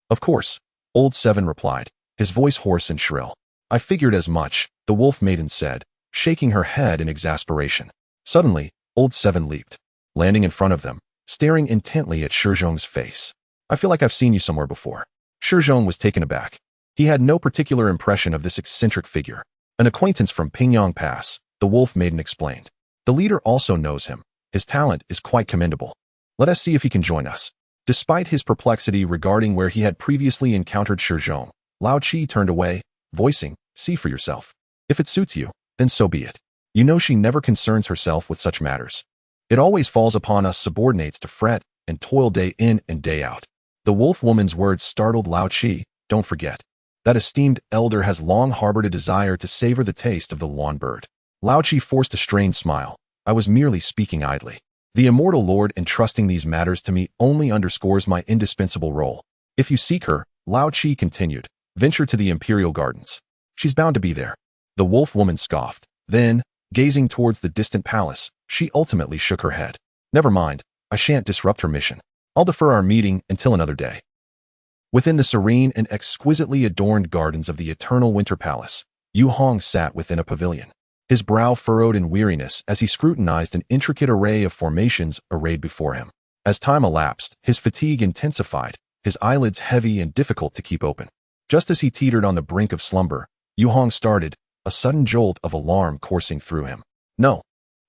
"Of course," Old 7 replied, his voice hoarse and shrill. "I figured as much," the Wolf Maiden said, shaking her head in exasperation. Suddenly, Old 7 leaped, landing in front of them, staring intently at Shizhong's face. "I feel like I've seen you somewhere before." Shizhong was taken aback. He had no particular impression of this eccentric figure. "An acquaintance from Pingyang Pass," the Wolf Maiden explained. "The leader also knows him. His talent is quite commendable. Let us see if he can join us." Despite his perplexity regarding where he had previously encountered Shizhong, Lao Chi turned away, voicing, "See for yourself. If it suits you, then so be it. You know she never concerns herself with such matters." It always falls upon us subordinates to fret and toil day in and day out. The wolf woman's words startled Lao Qi. Don't forget. That esteemed elder has long harbored a desire to savor the taste of the wan bird. Lao Qi forced a strained smile. I was merely speaking idly. The immortal lord entrusting these matters to me only underscores my indispensable role. If you seek her, Lao Qi continued, venture to the imperial gardens. She's bound to be there. The wolf woman scoffed. Then, gazing towards the distant palace, she ultimately shook her head. Never mind, I shan't disrupt her mission. I'll defer our meeting until another day. Within the serene and exquisitely adorned gardens of the eternal winter palace, Yu Hong sat within a pavilion. His brow furrowed in weariness as he scrutinized an intricate array of formations arrayed before him. As time elapsed, his fatigue intensified, his eyelids heavy and difficult to keep open. Just as he teetered on the brink of slumber, Yu Hong started, a sudden jolt of alarm coursing through him. No.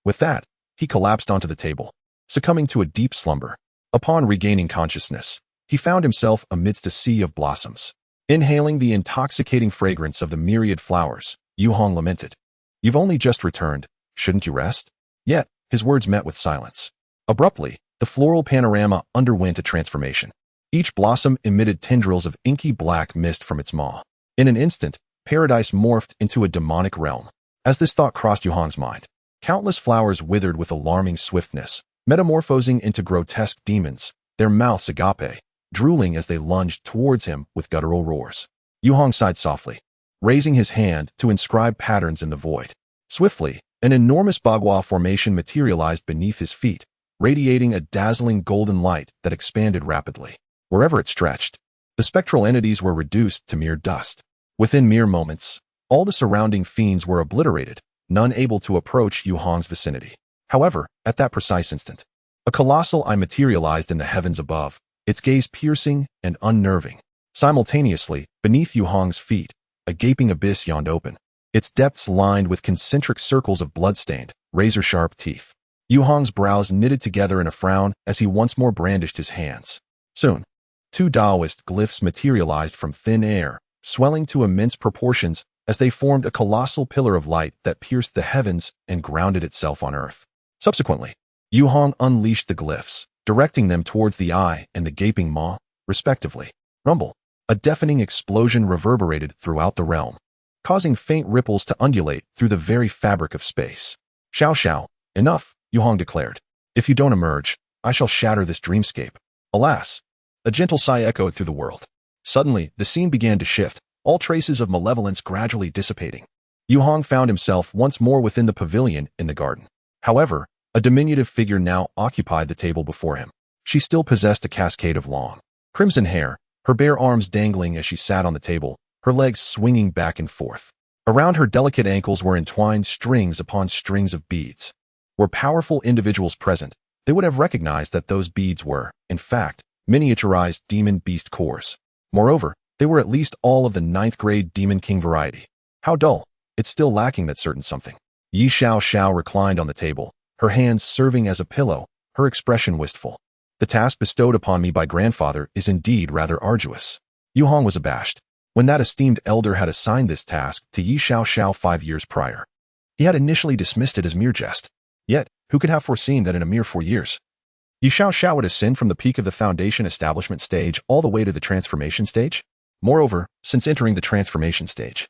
With that, he collapsed onto the table, succumbing to a deep slumber. Upon regaining consciousness, he found himself amidst a sea of blossoms. Inhaling the intoxicating fragrance of the myriad flowers, Yu Hong lamented. You've only just returned, shouldn't you rest? Yet, his words met with silence. Abruptly, the floral panorama underwent a transformation. Each blossom emitted tendrils of inky black mist from its maw. In an instant, paradise morphed into a demonic realm. As this thought crossed Yu Hong's mind, countless flowers withered with alarming swiftness, metamorphosing into grotesque demons, their mouths agape, drooling as they lunged towards him with guttural roars. Yu Hong sighed softly, raising his hand to inscribe patterns in the void. Swiftly, an enormous bagua formation materialized beneath his feet, radiating a dazzling golden light that expanded rapidly. Wherever it stretched, the spectral entities were reduced to mere dust. Within mere moments, all the surrounding fiends were obliterated, none able to approach Yu Hong's vicinity. However, at that precise instant, a colossal eye materialized in the heavens above, its gaze piercing and unnerving. Simultaneously, beneath Yu Hong's feet, a gaping abyss yawned open, its depths lined with concentric circles of blood-stained, razor-sharp teeth. Yu Hong's brows knitted together in a frown as he once more brandished his hands. Soon, two Taoist glyphs materialized from thin air, swelling to immense proportions as they formed a colossal pillar of light that pierced the heavens and grounded itself on earth. Subsequently, Yu Hong unleashed the glyphs, directing them towards the eye and the gaping maw, respectively. Rumble. A deafening explosion reverberated throughout the realm, causing faint ripples to undulate through the very fabric of space. Xiao Xiao, enough, Yu Hong declared. If you don't emerge, I shall shatter this dreamscape. Alas. A gentle sigh echoed through the world. Suddenly, the scene began to shift, all traces of malevolence gradually dissipating. Yu Hong found himself once more within the pavilion in the garden. However, a diminutive figure now occupied the table before him. She still possessed a cascade of long, crimson hair, her bare arms dangling as she sat on the table, her legs swinging back and forth. Around her delicate ankles were entwined strings upon strings of beads. Were powerful individuals present, they would have recognized that those beads were, in fact, miniaturized demon beast cores. Moreover, they were at least all of the 9th grade demon king variety. How dull. It's still lacking that certain something. Yi Xiao Xiao reclined on the table, her hands serving as a pillow, her expression wistful. The task bestowed upon me by grandfather is indeed rather arduous. Yu Hong was abashed. When that esteemed elder had assigned this task to Yi Xiao Xiao 5 years prior, he had initially dismissed it as mere jest. Yet, who could have foreseen that in a mere 4 years, Yi Xiao Xiao would ascend from the peak of the foundation establishment stage all the way to the transformation stage? Moreover, since entering the transformation stage,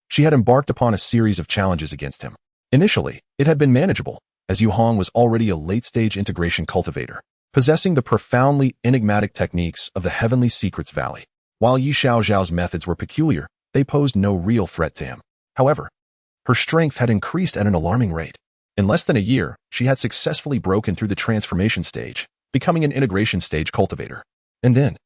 she had embarked upon a series of challenges against him. Initially, it had been manageable, as Yu Hong was already a late-stage integration cultivator, possessing the profoundly enigmatic techniques of the Heavenly Secrets Valley. While Yi Xiao Xiao's methods were peculiar, they posed no real threat to him. However, her strength had increased at an alarming rate. In less than a year, she had successfully broken through the transformation stage, becoming an integration stage cultivator. And then,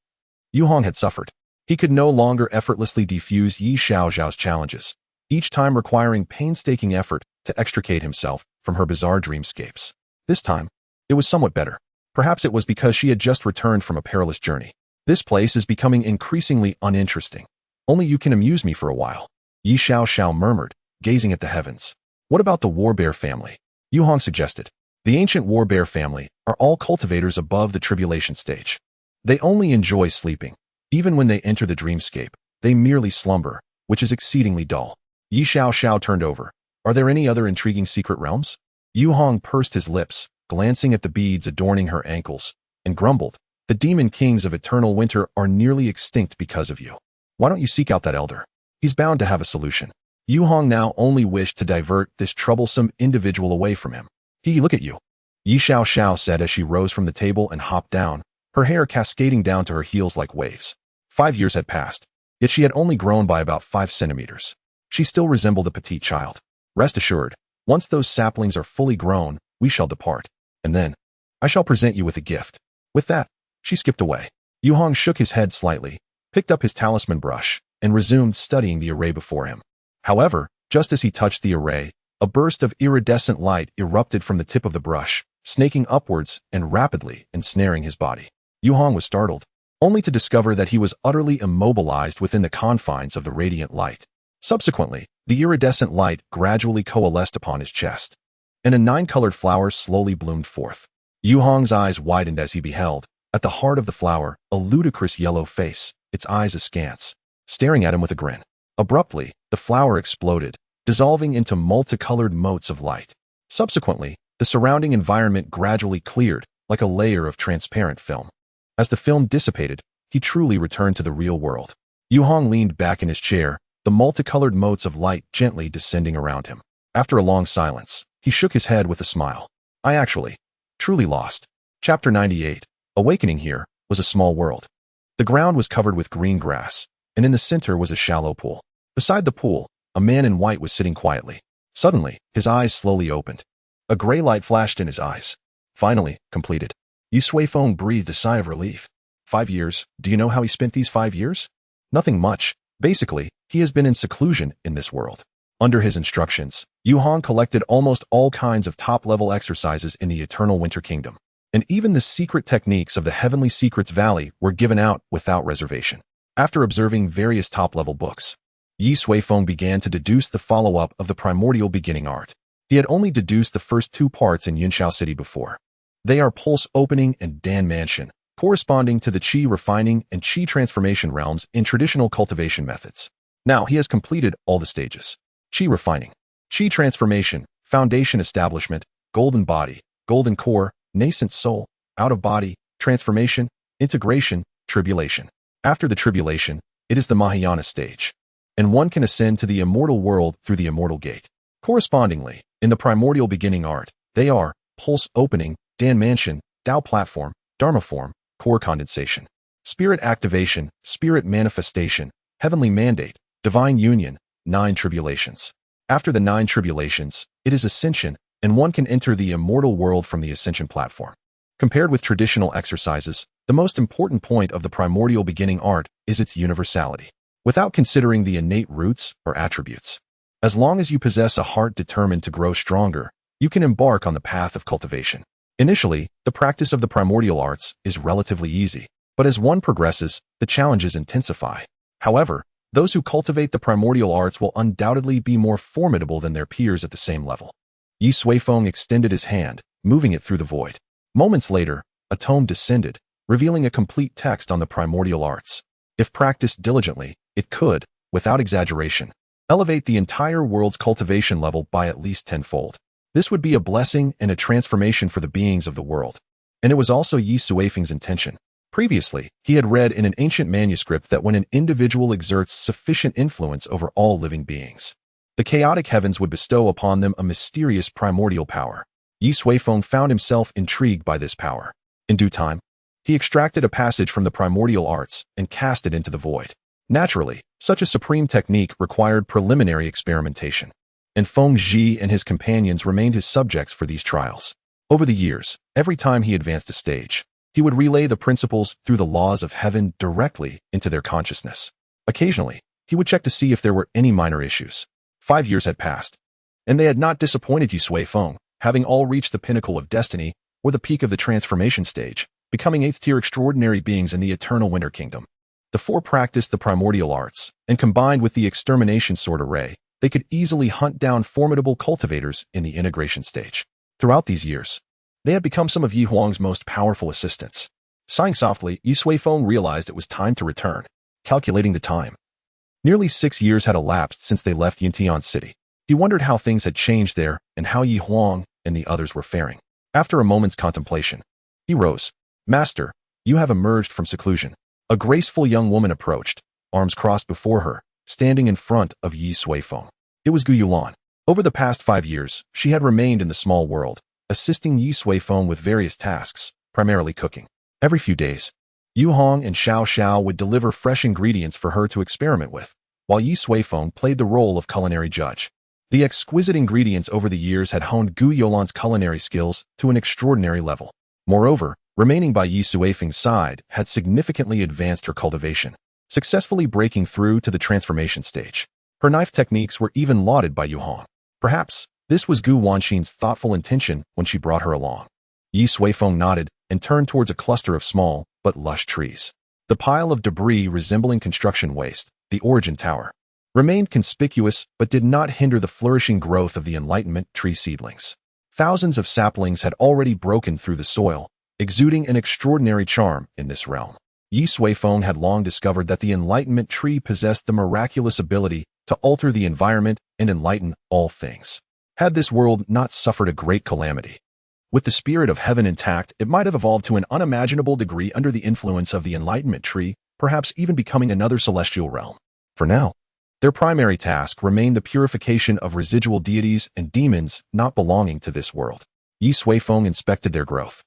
Yu Hong had suffered. He could no longer effortlessly defuse Yi Xiao Xiao's challenges, each time requiring painstaking effort to extricate himself from her bizarre dreamscapes. This time, it was somewhat better. Perhaps it was because she had just returned from a perilous journey. This place is becoming increasingly uninteresting. Only you can amuse me for a while. Yi Xiao Xiao murmured, gazing at the heavens. What about the warbear family? Yu Hong suggested. The ancient warbear family are all cultivators above the tribulation stage. They only enjoy sleeping. Even when they enter the dreamscape, they merely slumber, which is exceedingly dull. Yi Xiao Xiao turned over. Are there any other intriguing secret realms? Yu Hong pursed his lips, glancing at the beads adorning her ankles, and grumbled, "The demon kings of eternal winter are nearly extinct because of you. Why don't you seek out that elder? He's bound to have a solution." Yu Hong now only wished to divert this troublesome individual away from him. Look at you," Ye Xiao said as she rose from the table and hopped down, her hair cascading down to her heels like waves. 5 years had passed, yet she had only grown by about 5 centimeters. She still resembled a petite child. "Rest assured, once those saplings are fully grown, we shall depart. And then, I shall present you with a gift." With that, she skipped away. Yu Hong shook his head slightly, picked up his talisman brush, and resumed studying the array before him. However, just as he touched the array, a burst of iridescent light erupted from the tip of the brush, snaking upwards and rapidly ensnaring his body. Yu Hong was startled, only to discover that he was utterly immobilized within the confines of the radiant light. Subsequently, the iridescent light gradually coalesced upon his chest, and a 9-colored flower slowly bloomed forth. Yu Hong's eyes widened as he beheld, at the heart of the flower, a ludicrous yellow face, its eyes askance, staring at him with a grin. Abruptly, the flower exploded, dissolving into multicolored motes of light. Subsequently, the surrounding environment gradually cleared, like a layer of transparent film. As the film dissipated, he truly returned to the real world. Yu Hong leaned back in his chair, the multicolored motes of light gently descending around him. After a long silence, he shook his head with a smile. "I actually, truly lost." Chapter 98. Awakening here was a small world. The ground was covered with green grass, and in the center was a shallow pool. Beside the pool, a man in white was sitting quietly. Suddenly, his eyes slowly opened. A gray light flashed in his eyes. Finally, completed. Ye Suifeng breathed a sigh of relief. 5 years, do you know how he spent these 5 years? Nothing much. Basically, he has been in seclusion in this world. Under his instructions, Yu Hong collected almost all kinds of top-level exercises in the Eternal Winter Kingdom, and even the secret techniques of the Heavenly Secrets Valley were given out without reservation. After observing various top-level books, Ye Suifeng began to deduce the follow-up of the primordial beginning art. He had only deduced the first 2 parts in Yunxiao City before. They are Pulse Opening and Dan Mansion, corresponding to the Qi refining and Qi transformation realms in traditional cultivation methods. Now he has completed all the stages. Qi refining, Qi transformation, foundation establishment, golden body, golden core, nascent soul, out of body, transformation, integration, tribulation. After the tribulation, it is the Mahayana stage, and one can ascend to the immortal world through the immortal gate. Correspondingly, in the primordial beginning art, they are Pulse Opening, Dan Mansion, Dao Platform, Dharma Form, Core Condensation, Spirit Activation, Spirit Manifestation, Heavenly Mandate, Divine Union, 9 Tribulations. After the 9 Tribulations, it is Ascension, and one can enter the immortal world from the Ascension platform. Compared with traditional exercises, the most important point of the primordial beginning art is its universality, without considering the innate roots or attributes. As long as you possess a heart determined to grow stronger, you can embark on the path of cultivation. Initially, the practice of the primordial arts is relatively easy, but as one progresses, the challenges intensify. However, those who cultivate the primordial arts will undoubtedly be more formidable than their peers at the same level. Ye Suifeng extended his hand, moving it through the void. Moments later, a tome descended, revealing a complete text on the primordial arts. If practiced diligently, it could, without exaggeration, elevate the entire world's cultivation level by at least tenfold. This would be a blessing and a transformation for the beings of the world. And it was also Ye Suifeng's intention. Previously, he had read in an ancient manuscript that when an individual exerts sufficient influence over all living beings, the chaotic heavens would bestow upon them a mysterious primordial power. Ye Suifeng found himself intrigued by this power. In due time, he extracted a passage from the primordial arts and cast it into the void. Naturally, such a supreme technique required preliminary experimentation, and Feng Zhi and his companions remained his subjects for these trials. Over the years, every time he advanced a stage, he would relay the principles through the laws of heaven directly into their consciousness. Occasionally, he would check to see if there were any minor issues. 5 years had passed, and they had not disappointed Ye Suifeng, having all reached the pinnacle of destiny or the peak of the transformation stage, becoming 8th-tier extraordinary beings in the Eternal Winter Kingdom. The 4 practiced the primordial arts, and combined with the extermination sword array, they could easily hunt down formidable cultivators in the integration stage. Throughout these years, they had become some of Yi Huang's most powerful assistants. Sighing softly, Ye Suifeng realized it was time to return. Calculating the time, nearly 6 years had elapsed since they left Yuntian City. He wondered how things had changed there and how Yi Huang and the others were faring. After a moment's contemplation, he rose. Master, you have emerged from seclusion. A graceful young woman approached, arms crossed before her, standing in front of Ye Suifeng. It was Gu Yulan. Over the past 5 years, she had remained in the small world, assisting Ye Suifeng with various tasks, primarily cooking. Every few days, Yu Hong and Xiao Xiao would deliver fresh ingredients for her to experiment with, while Ye Suifeng played the role of culinary judge. The exquisite ingredients over the years had honed Gu Yulan's culinary skills to an extraordinary level. Moreover, remaining by Ye Suifeng's side had significantly advanced her cultivation, successfully breaking through to the transformation stage. Her knife techniques were even lauded by Yu Hong. Perhaps this was Gu Wanxin's thoughtful intention when she brought her along. Ye Suifeng nodded and turned towards a cluster of small but lush trees. The pile of debris resembling construction waste, the origin tower, remained conspicuous but did not hinder the flourishing growth of the enlightenment tree seedlings. Thousands of saplings had already broken through the soil, exuding an extraordinary charm in this realm. Ye Suifeng had long discovered that the enlightenment tree possessed the miraculous ability to alter the environment and enlighten all things. Had this world not suffered a great calamity, with the spirit of heaven intact, it might have evolved to an unimaginable degree under the influence of the enlightenment tree, perhaps even becoming another celestial realm. For now, their primary task remained the purification of residual deities and demons not belonging to this world. Ye Suifeng inspected their growth,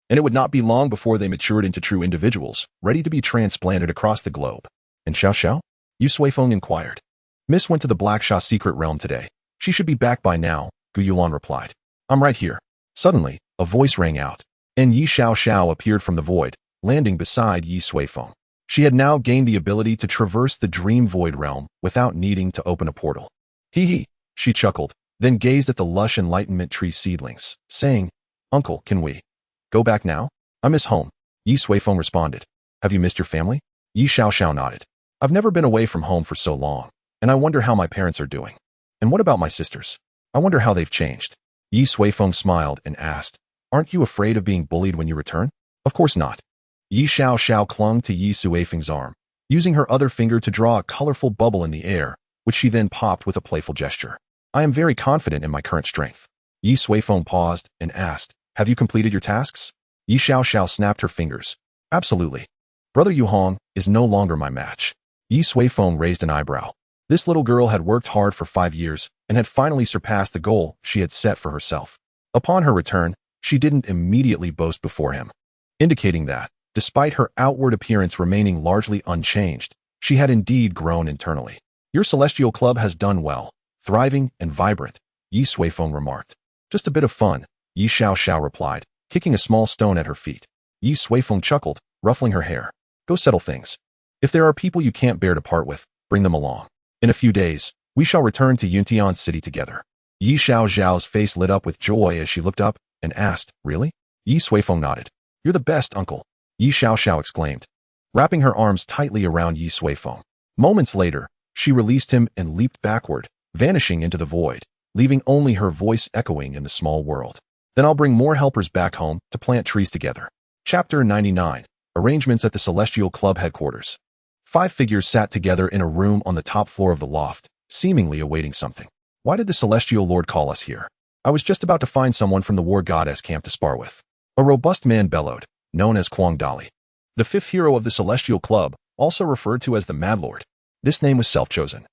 and it would not be long before they matured into true individuals, ready to be transplanted across the globe. And Xiao Xiao? Ye Suifeng inquired. Miss went to the Blackshaw secret realm today. She should be back by now, Gu Yulan replied. I'm right here. Suddenly, a voice rang out, and Ye Xiao Xiao appeared from the void, landing beside Ye Suifeng. She had now gained the ability to traverse the dream void realm without needing to open a portal. Hee, she chuckled, then gazed at the lush enlightenment tree seedlings, saying, Uncle, can we go back now? I miss home. Ye Suifeng responded. Have you missed your family? Ye Xiao Xiao nodded. I've never been away from home for so long, and I wonder how my parents are doing. And what about my sisters? I wonder how they've changed. Ye Suifeng smiled and asked, Aren't you afraid of being bullied when you return? Of course not. Ye Xiao Xiao clung to Ye Suifeng's arm, using her other finger to draw a colorful bubble in the air, which she then popped with a playful gesture. I am very confident in my current strength. Ye Suifeng paused and asked, Have you completed your tasks? Ye Xiao Xiao snapped her fingers. Absolutely. Brother Yu Hong is no longer my match. Ye Suifeng raised an eyebrow. This little girl had worked hard for 5 years and had finally surpassed the goal she had set for herself. Upon her return, she didn't immediately boast before him, indicating that, despite her outward appearance remaining largely unchanged, she had indeed grown internally. Your celestial club has done well, thriving and vibrant, Ye Suifeng remarked. Just a bit of fun, Ye Xiao Xiao replied, kicking a small stone at her feet. Ye Suifeng chuckled, ruffling her hair. Go settle things. If there are people you can't bear to part with, bring them along. In a few days, we shall return to Yuntian City together. Ye Xiao Xiao's face lit up with joy as she looked up and asked, Really? Ye Suifeng nodded. You're the best, uncle, Ye Xiao Xiao exclaimed, wrapping her arms tightly around Ye Suifeng. Moments later, she released him and leaped backward, vanishing into the void, leaving only her voice echoing in the small world. Then I'll bring more helpers back home to plant trees together. Chapter 99. Arrangements at the Celestial Club headquarters. 5 figures sat together in a room on the top floor of the loft, seemingly awaiting something. Why did the Celestial Lord call us here? I was just about to find someone from the War Goddess camp to spar with. A robust man bellowed, known as Quang Dali, the 5th hero of the Celestial Club, also referred to as the Mad Lord. This name was self-chosen,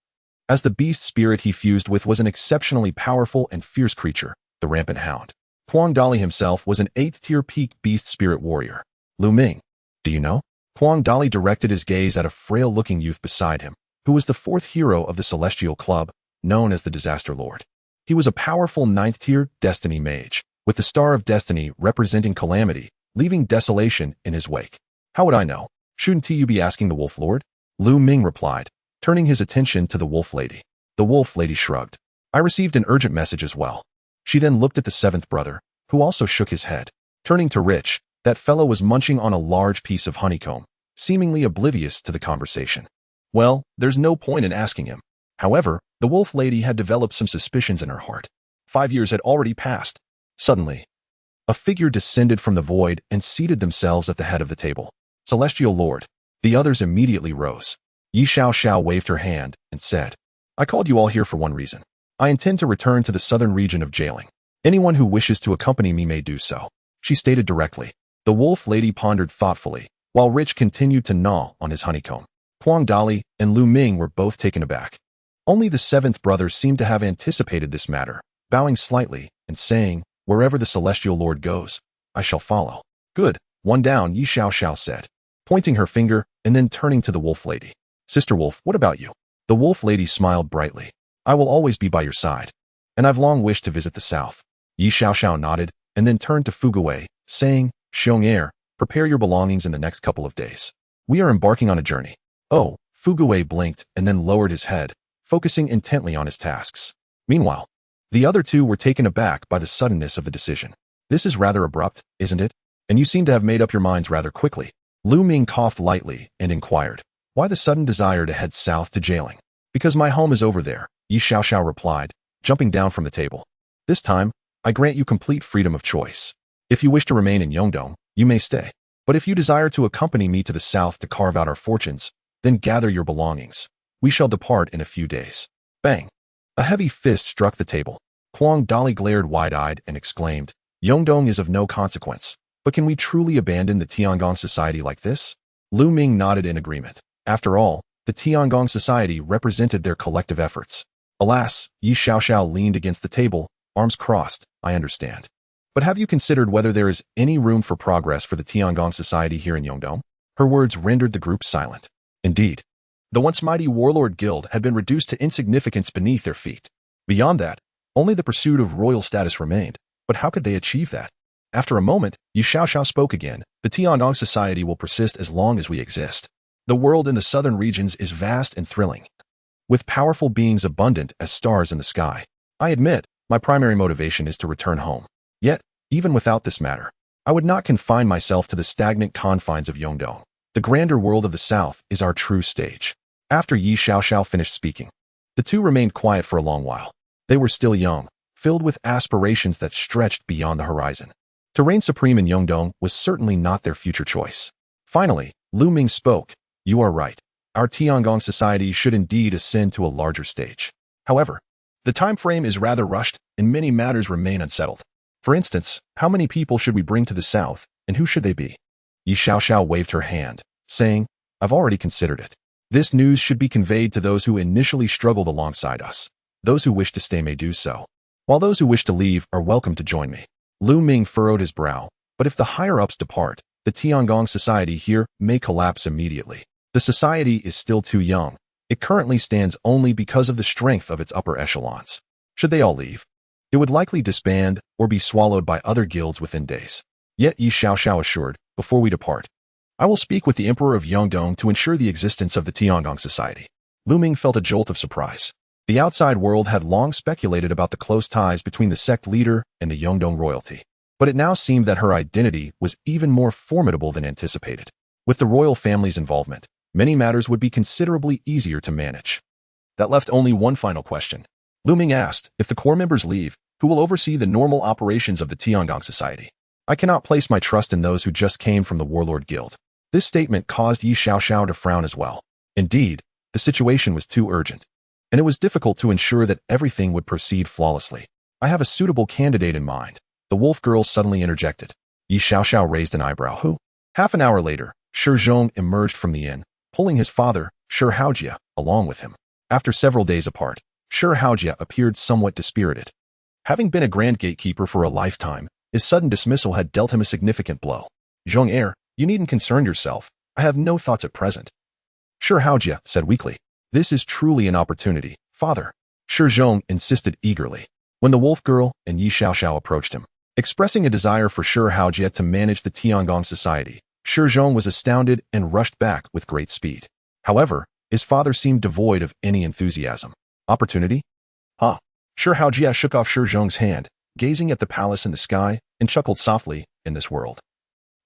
as the beast spirit he fused with was an exceptionally powerful and fierce creature, the Rampant Hound. Quang Dali himself was an 8th-tier peak beast spirit warrior. Lu Ming, do you know? Quang Dali directed his gaze at a frail-looking youth beside him, who was the 4th hero of the Celestial Club, known as the Disaster Lord. He was a powerful 9th-tier Destiny mage, with the Star of Destiny representing calamity, leaving desolation in his wake. How would I know? Shouldn't you be asking the Wolf Lord? Lu Ming replied, turning his attention to the Wolf Lady. The Wolf Lady shrugged. I received an urgent message as well. She then looked at the 7th brother, who also shook his head. Turning to Rich, that fellow was munching on a large piece of honeycomb, seemingly oblivious to the conversation. Well, there's no point in asking him. However, the Wolf Lady had developed some suspicions in her heart. 5 years had already passed. Suddenly, a figure descended from the void and seated themselves at the head of the table. Celestial Lord. The others immediately rose. Ye Xiao Xiao waved her hand and said, I called you all here for one reason. I intend to return to the southern region of Jailing. Anyone who wishes to accompany me may do so, she stated directly. The wolf lady pondered thoughtfully, while Rich continued to gnaw on his honeycomb. Huang Dali and Lu Ming were both taken aback. Only the seventh brother seemed to have anticipated this matter, bowing slightly and saying, "Wherever the celestial lord goes, I shall follow." "Good, one down," Ye Suifeng said, pointing her finger and then turning to the wolf lady. "Sister Wolf, what about you?" The wolf lady smiled brightly. "I will always be by your side, and I've long wished to visit the south." Ye Suifeng nodded and then turned to Fugawei, saying, "Heir, prepare your belongings in the next couple of days. We are embarking on a journey." "Oh," Fugawei blinked and then lowered his head, focusing intently on his tasks. Meanwhile, the other two were taken aback by the suddenness of the decision. "This is rather abrupt, isn't it? And you seem to have made up your minds rather quickly." Lu Ming coughed lightly and inquired, "Why the sudden desire to head south to Jailing?" "Because my home is over there," Ye Suifeng replied, jumping down from the table. "This time, I grant you complete freedom of choice. If you wish to remain in Yongdong, you may stay. But if you desire to accompany me to the south to carve out our fortunes, then gather your belongings. We shall depart in a few days." Bang! A heavy fist struck the table. Huang Dali glared wide-eyed and exclaimed, "Yongdong is of no consequence, but can we truly abandon the Tiangong society like this?" Lu Ming nodded in agreement. After all, the Tiangong society represented their collective efforts. "Alas," Ye Suifeng leaned against the table, arms crossed, "I understand. But have you considered whether there is any room for progress for the Tiangong society here in Yongdong?" Her words rendered the group silent. Indeed, the once mighty warlord guild had been reduced to insignificance beneath their feet. Beyond that, only the pursuit of royal status remained. But how could they achieve that? After a moment, Ye Suifeng spoke again. "The Tiangong society will persist as long as we exist. The world in the southern regions is vast and thrilling, with powerful beings abundant as stars in the sky. I admit, my primary motivation is to return home. Yet, even without this matter, I would not confine myself to the stagnant confines of Yongdong. The grander world of the south is our true stage." After Ye Suifeng finished speaking, the two remained quiet for a long while. They were still young, filled with aspirations that stretched beyond the horizon. To reign supreme in Yongdong was certainly not their future choice. Finally, Lu Ming spoke, "You are right. Our Tiangong society should indeed ascend to a larger stage. However, the time frame is rather rushed, and many matters remain unsettled. For instance, how many people should we bring to the south, and who should they be?" Ye Suifeng waved her hand, saying, "I've already considered it. This news should be conveyed to those who initially struggled alongside us. Those who wish to stay may do so, while those who wish to leave are welcome to join me." Lu Ming furrowed his brow, "But if the higher-ups depart, the Tiangong society here may collapse immediately. The society is still too young. It currently stands only because of the strength of its upper echelons. Should they all leave, it would likely disband or be swallowed by other guilds within days." Yet Ye Suifeng assured, "Before we depart, I will speak with the Emperor of Yongdong to ensure the existence of the Tiangong society." Lu Ming felt a jolt of surprise. The outside world had long speculated about the close ties between the sect leader and the Yongdong royalty, but it now seemed that her identity was even more formidable than anticipated. With the royal family's involvement, many matters would be considerably easier to manage. That left only one final question. Lu Ming asked, "If the core members leave, who will oversee the normal operations of the Tiangong society? I cannot place my trust in those who just came from the warlord guild." This statement caused Ye Suifeng to frown as well. Indeed, the situation was too urgent, and it was difficult to ensure that everything would proceed flawlessly. "I have a suitable candidate in mind," the wolf girl suddenly interjected. Ye Suifeng raised an eyebrow. "Who?" Half an hour later, Shi Zhong emerged from the inn, pulling his father, Shi Haojia, along with him. After several days apart, Shi Haojia appeared somewhat dispirited. Having been a grand gatekeeper for a lifetime, his sudden dismissal had dealt him a significant blow. "Zhong heir, you needn't concern yourself. I have no thoughts at present," Shi Haojia said weakly. "This is truly an opportunity, father," Shi Zhong insisted eagerly. When the wolf girl and Ye Suifeng approached him, expressing a desire for Shi Haojia to manage the Tiangong society, Shi Zhong was astounded and rushed back with great speed. However, his father seemed devoid of any enthusiasm. "Opportunity? Huh?" Shi Haojia shook off Shi Zhong's hand, gazing at the palace in the sky, and chuckled softly. "In this world,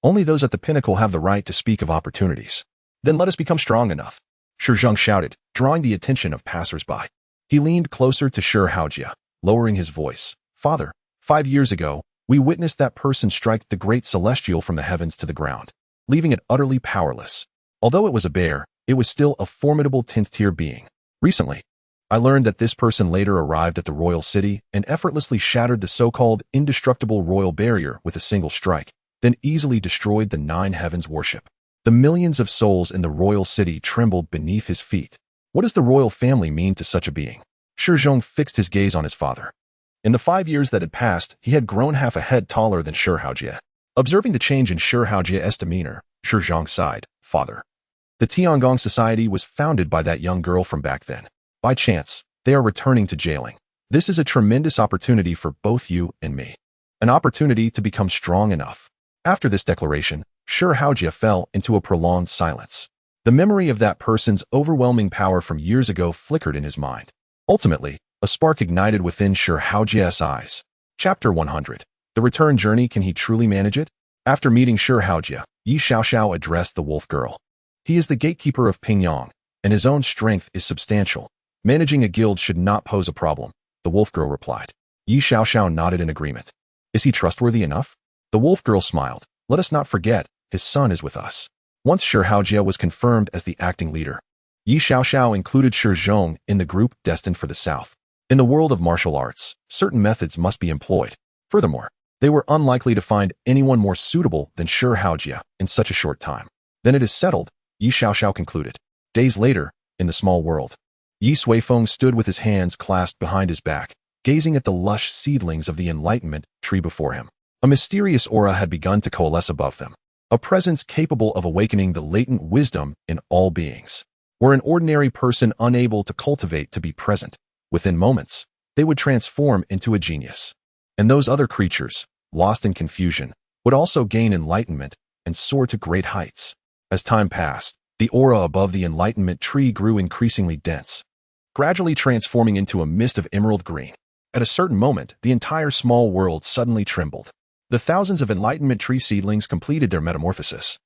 only those at the pinnacle have the right to speak of opportunities. Then let us become strong enough," Shi Zhong shouted, drawing the attention of passers-by. He leaned closer to Shi Haojia, lowering his voice. "Father, 5 years ago, we witnessed that person strike the great celestial from the heavens to the ground, leaving it utterly powerless. Although it was a bear, it was still a formidable 10th-tier being. Recently, I learned that this person later arrived at the royal city and effortlessly shattered the so-called indestructible royal barrier with a single strike, then easily destroyed the 9 heavens worship. The millions of souls in the royal city trembled beneath his feet. What does the royal family mean to such a being? Shi Zhong fixed his gaze on his father. In the 5 years that had passed, he had grown half a head taller than Shi Haojie. Observing the change in Shi Haojie's demeanor, Shi Zhong sighed. Father, the Tiangong society was founded by that young girl from back then. By chance, they are returning to jailing. This is a tremendous opportunity for both you and me. An opportunity to become strong enough. After this declaration, Shi Haojie fell into a prolonged silence. The memory of that person's overwhelming power from years ago flickered in his mind. Ultimately, a spark ignited within Shi Haojie's eyes. Chapter 100. The return journey, can he truly manage it? After meeting Shi Haojie, Ye Suifeng addressed the wolf girl. He is the gatekeeper of Pingyang, and his own strength is substantial. Managing a guild should not pose a problem, the wolf girl replied. Ye Suifeng nodded in agreement. Is he trustworthy enough? The wolf girl smiled. Let us not forget, his son is with us. Once Shi Haojie was confirmed as the acting leader, Ye Suifeng included Shi Zhong in the group destined for the south. In the world of martial arts, certain methods must be employed. Furthermore, they were unlikely to find anyone more suitable than Shi Haojie in such a short time. Then it is settled, Ye Suifeng concluded. Days later, in the small world, Ye Suifeng stood with his hands clasped behind his back, gazing at the lush seedlings of the enlightenment tree before him. A mysterious aura had begun to coalesce above them, a presence capable of awakening the latent wisdom in all beings. Were an ordinary person unable to cultivate to be present, within moments, they would transform into a genius. And those other creatures, lost in confusion, would also gain enlightenment and soar to great heights. As time passed, the aura above the enlightenment tree grew increasingly dense, gradually transforming into a mist of emerald green. At a certain moment, the entire small world suddenly trembled. The thousands of enlightenment tree seedlings completed their metamorphosis,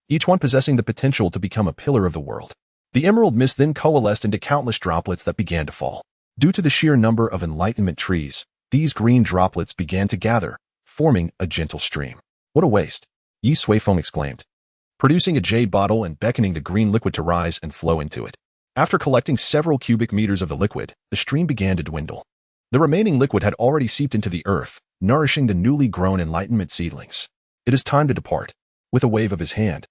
each one possessing the potential to become a pillar of the world. The emerald mist then coalesced into countless droplets that began to fall. Due to the sheer number of enlightenment trees, these green droplets began to gather, forming a gentle stream. What a waste! Ye Suifeng exclaimed, producing a jade bottle and beckoning the green liquid to rise and flow into it. After collecting several cubic meters of the liquid, the stream began to dwindle. The remaining liquid had already seeped into the earth, nourishing the newly grown enlightenment seedlings. It is time to depart. With a wave of his hand,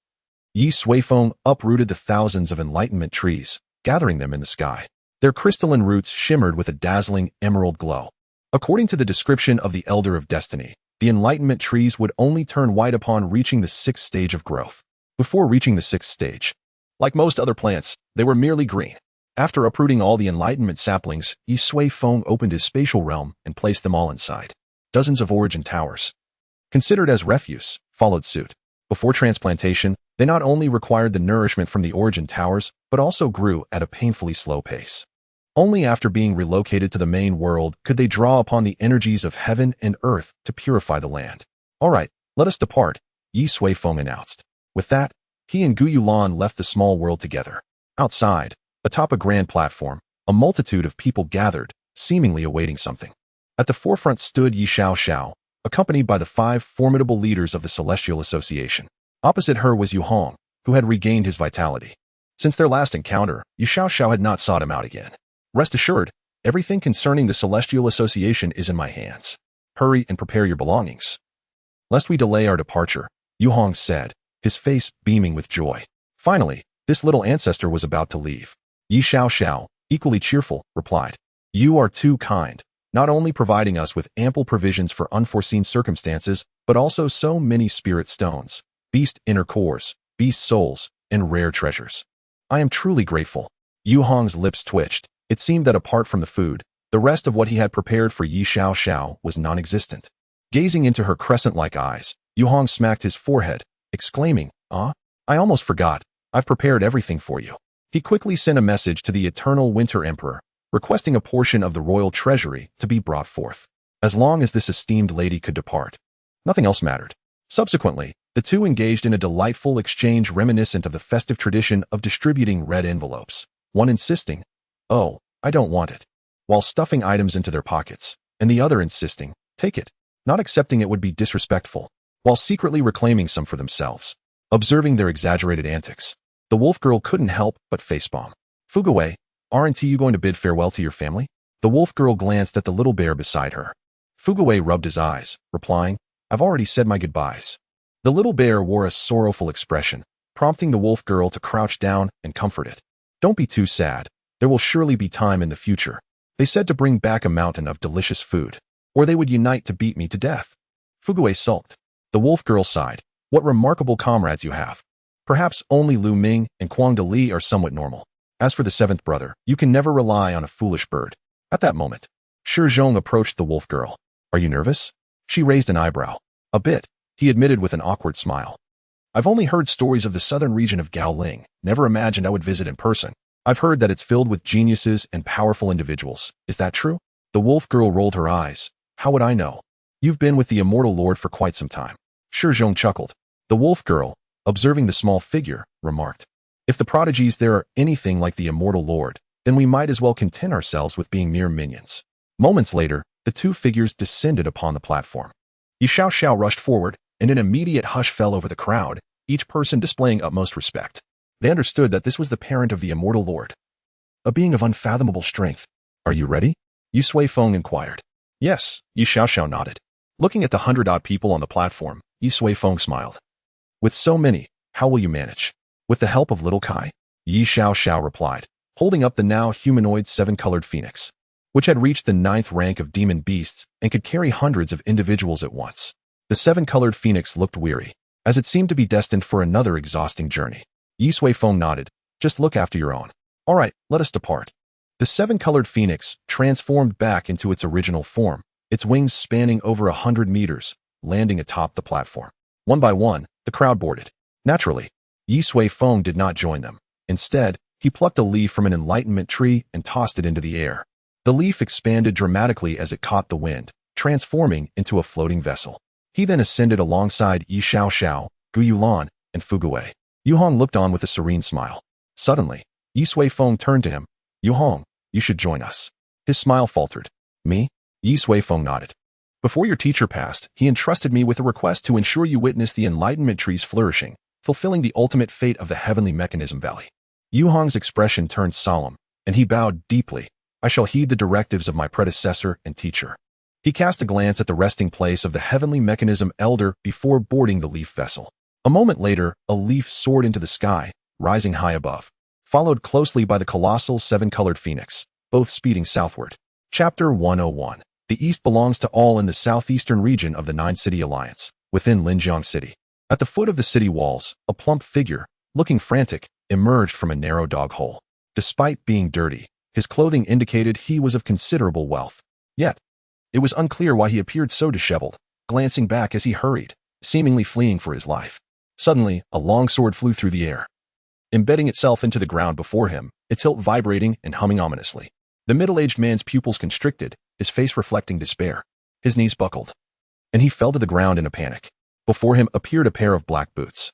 Ye Suifeng uprooted the thousands of enlightenment trees, gathering them in the sky. Their crystalline roots shimmered with a dazzling emerald glow. According to the description of the Elder of Destiny, the enlightenment trees would only turn white upon reaching the 6th stage of growth. Before reaching the 6th stage, like most other plants, they were merely green. After uprooting all the enlightenment saplings, Ye Suifeng opened his spatial realm and placed them all inside. Dozens of origin towers, considered as refuse, followed suit. Before transplantation, they not only required the nourishment from the origin towers, but also grew at a painfully slow pace. Only after being relocated to the main world could they draw upon the energies of heaven and earth to purify the land. All right, let us depart, Ye Suifeng announced. With that, he and Gu Yulan left the small world together. Outside, atop a grand platform, a multitude of people gathered, seemingly awaiting something. At the forefront stood Ye Suifeng, accompanied by the 5 formidable leaders of the Celestial Association. Opposite her was Yu Hong, who had regained his vitality. Since their last encounter, Ye Suifeng had not sought him out again. Rest assured, everything concerning the Celestial Association is in my hands. Hurry and prepare your belongings, lest we delay our departure, Yu Hong said, his face beaming with joy. Finally, this little ancestor was about to leave. Ye Suifeng, equally cheerful, replied, You are too kind, not only providing us with ample provisions for unforeseen circumstances, but also so many spirit stones, beast inner cores, beast souls, and rare treasures. I am truly grateful. Yu Hong's lips twitched. It seemed that apart from the food, the rest of what he had prepared for Ye Suifeng was non-existent. Gazing into her crescent-like eyes, Yu Hong smacked his forehead, exclaiming, I almost forgot. I've prepared everything for you. He quickly sent a message to the Eternal Winter Emperor, requesting a portion of the royal treasury to be brought forth. As long as this esteemed lady could depart, nothing else mattered. Subsequently, the two engaged in a delightful exchange reminiscent of the festive tradition of distributing red envelopes, one insisting, Oh, I don't want it, while stuffing items into their pockets, and the other insisting, Take it. Not accepting it would be disrespectful, while secretly reclaiming some for themselves. Observing their exaggerated antics, the wolf girl couldn't help but facepalm. Fugaway, Aren't you going to bid farewell to your family? The wolf girl glanced at the little bear beside her. Fugaway rubbed his eyes, replying, I've already said my goodbyes. The little bear wore a sorrowful expression, prompting the wolf girl to crouch down and comfort it. Don't be too sad. There will surely be time in the future. They said to bring back a mountain of delicious food, or they would unite to beat me to death. Fugaway sulked. The wolf girl sighed. What remarkable comrades you have. Perhaps only Lu Ming and Quang De Li are somewhat normal. As for the seventh brother, you can never rely on a foolish bird. At that moment, Shi Zhong approached the wolf girl. Are you nervous? She raised an eyebrow. A bit, he admitted with an awkward smile. I've only heard stories of the southern region of Gaoling, never imagined I would visit in person. I've heard that it's filled with geniuses and powerful individuals. Is that true? The wolf girl rolled her eyes. How would I know? You've been with the immortal lord for quite some time. Shi Zhong chuckled. The wolf girl, observing the small figure, remarked, if the prodigies there are anything like the immortal lord, then we might as well content ourselves with being mere minions. Moments later, the two figures descended upon the platform. Ye Suifeng rushed forward, and an immediate hush fell over the crowd, each person displaying utmost respect. They understood that this was the parent of the immortal lord, a being of unfathomable strength. Are you ready? Ye Suifeng inquired. Yes, Ye Suifeng nodded. Looking at the 100-odd people on the platform, Ye Suifeng smiled. With so many, how will you manage? With the help of little Kai? Ye Suifeng replied, holding up the now humanoid seven-colored phoenix, which had reached the 9th rank of demon beasts and could carry hundreds of individuals at once. The seven-colored phoenix looked weary, as it seemed to be destined for another exhausting journey. Ye Suifeng nodded. Just look after your own. All right, let us depart. The seven-colored phoenix transformed back into its original form, its wings spanning over 100 meters, landing atop the platform. One by one, the crowd boarded. Naturally, Ye Suifeng did not join them. Instead, he plucked a leaf from an enlightenment tree and tossed it into the air. The leaf expanded dramatically as it caught the wind, transforming into a floating vessel. He then ascended alongside Ye Suifeng, Gu Yulan, and Fugaway. Yu Hong looked on with a serene smile. Suddenly, Ye Suifeng turned to him. Yu Hong, you should join us. His smile faltered. Me? Ye Suifeng nodded. Before your teacher passed, he entrusted me with a request to ensure you witness the enlightenment tree's flourishing, fulfilling the ultimate fate of the heavenly mechanism valley. Yu Hong's expression turned solemn, and he bowed deeply. I shall heed the directives of my predecessor and teacher. He cast a glance at the resting place of the heavenly mechanism elder before boarding the leaf vessel. A moment later, a leaf soared into the sky, rising high above, followed closely by the colossal seven-colored phoenix, both speeding southward. Chapter 101. The East belongs to all in the southeastern region of the Nine-City Alliance, within Linjiang City. At the foot of the city walls, a plump figure, looking frantic, emerged from a narrow dog hole. Despite being dirty, his clothing indicated he was of considerable wealth. Yet, it was unclear why he appeared so disheveled, glancing back as he hurried, seemingly fleeing for his life. Suddenly, a long sword flew through the air, embedding itself into the ground before him, its hilt vibrating and humming ominously. The middle-aged man's pupils constricted, his face reflecting despair. His knees buckled, and he fell to the ground in a panic. Before him appeared a pair of black boots.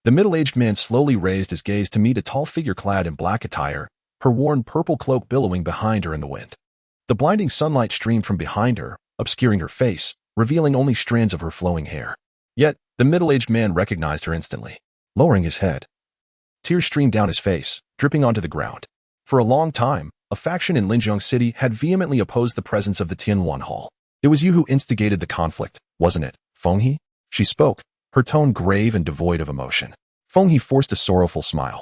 The middle-aged man slowly raised his gaze to meet a tall figure clad in black attire, her worn purple cloak billowing behind her in the wind. The blinding sunlight streamed from behind her, obscuring her face, revealing only strands of her flowing hair. Yet, the middle-aged man recognized her instantly. Lowering his head, tears streamed down his face, dripping onto the ground. For a long time, a faction in Linjiang City had vehemently opposed the presence of the Tianluan Hall. It was you who instigated the conflict, wasn't it, Fenghe? She spoke, her tone grave and devoid of emotion. Fenghe forced a sorrowful smile.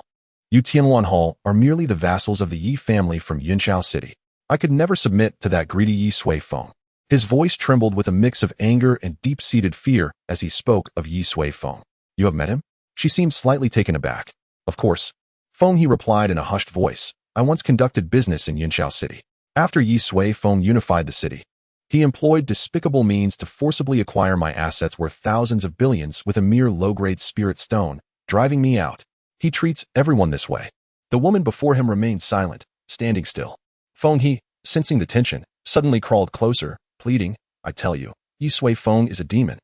You Tianluan Hall are merely the vassals of the Yi family from Yunqiao City. I could never submit to that greedy Ye Suifeng. His voice trembled with a mix of anger and deep-seated fear as he spoke of Ye Suifeng. You have met him? She seemed slightly taken aback. Of course. Fenghe replied in a hushed voice. I once conducted business in Yunqiao City. After Ye Suifeng unified the city, he employed despicable means to forcibly acquire my assets worth thousands of billions with a mere low-grade spirit stone, driving me out. He treats everyone this way. The woman before him remained silent, standing still. Fenghe, sensing the tension, suddenly crawled closer, pleading, I tell you, Ye Suifeng is a demon.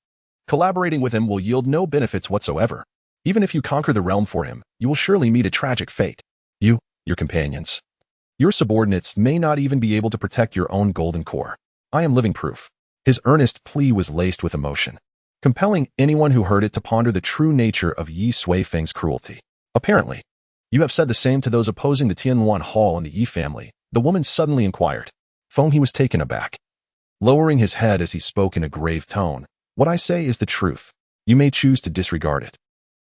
Collaborating with him will yield no benefits whatsoever. Even if you conquer the realm for him, you will surely meet a tragic fate. You, your companions, your subordinates may not even be able to protect your own golden core. I am living proof. His earnest plea was laced with emotion, compelling anyone who heard it to ponder the true nature of Ye Suifeng's cruelty. Apparently, You have said the same to those opposing the Tianluan Hall and the Yi family, the woman suddenly inquired. Feng He was taken aback. Lowering his head as he spoke in a grave tone, what I say is the truth. You may choose to disregard it.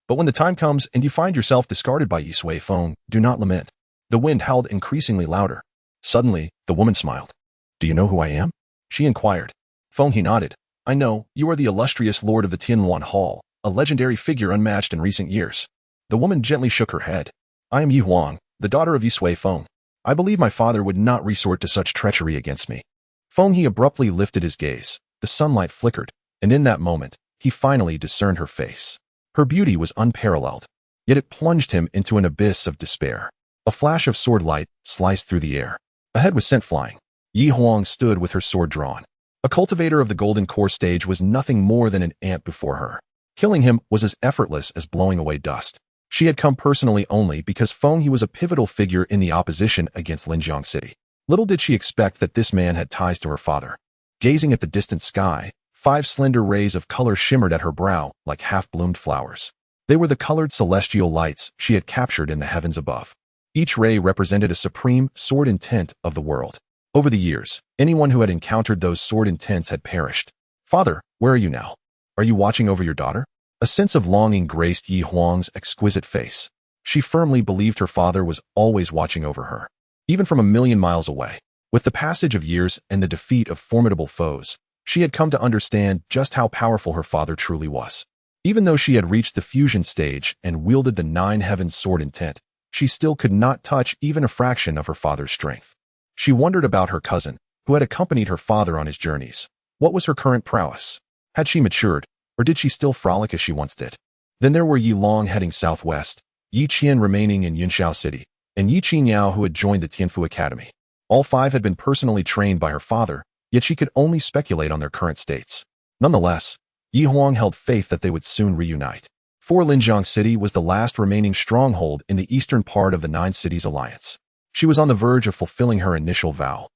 But when the time comes and you find yourself discarded by Ye Suifeng, do not lament. The wind howled increasingly louder. Suddenly, the woman smiled. Do you know who I am? She inquired. Feng He nodded. I know, you are the illustrious lord of the Tianluan Hall, a legendary figure unmatched in recent years. The woman gently shook her head. I am Yi Huang, the daughter of Ye Suifeng. I believe my father would not resort to such treachery against me. Feng He abruptly lifted his gaze. The sunlight flickered, and in that moment, he finally discerned her face. Her beauty was unparalleled, yet it plunged him into an abyss of despair. A flash of sword light sliced through the air. A head was sent flying. Yi Huang stood with her sword drawn. A cultivator of the golden core stage was nothing more than an ant before her. Killing him was as effortless as blowing away dust. She had come personally only because Feng He was a pivotal figure in the opposition against Linjiang City. Little did she expect that this man had ties to her father. Gazing at the distant sky, 5 slender rays of color shimmered at her brow like half-bloomed flowers. They were the colored celestial lights she had captured in the heavens above. Each ray represented a supreme sword intent of the world. Over the years, anyone who had encountered those sword intents had perished. Father, where are you now? Are you watching over your daughter? A sense of longing graced Yi Huang's exquisite face. She firmly believed her father was always watching over her, even from a million miles away. With the passage of years and the defeat of formidable foes, she had come to understand just how powerful her father truly was. Even though she had reached the fusion stage and wielded the 9 heavens sword intent, she still could not touch even a fraction of her father's strength. She wondered about her cousin, who had accompanied her father on his journeys. What was her current prowess? Had she matured, or did she still frolic as she once did? Then there were Yi Long heading southwest, Yi Qian remaining in Yunxiao City, and Yi Qingyao who had joined the Tianfu Academy. All 5 had been personally trained by her father, yet she could only speculate on their current states. Nonetheless, Yi Huang held faith that they would soon reunite. For Linjiang City was the last remaining stronghold in the eastern part of the 9 Cities Alliance. She was on the verge of fulfilling her initial vow,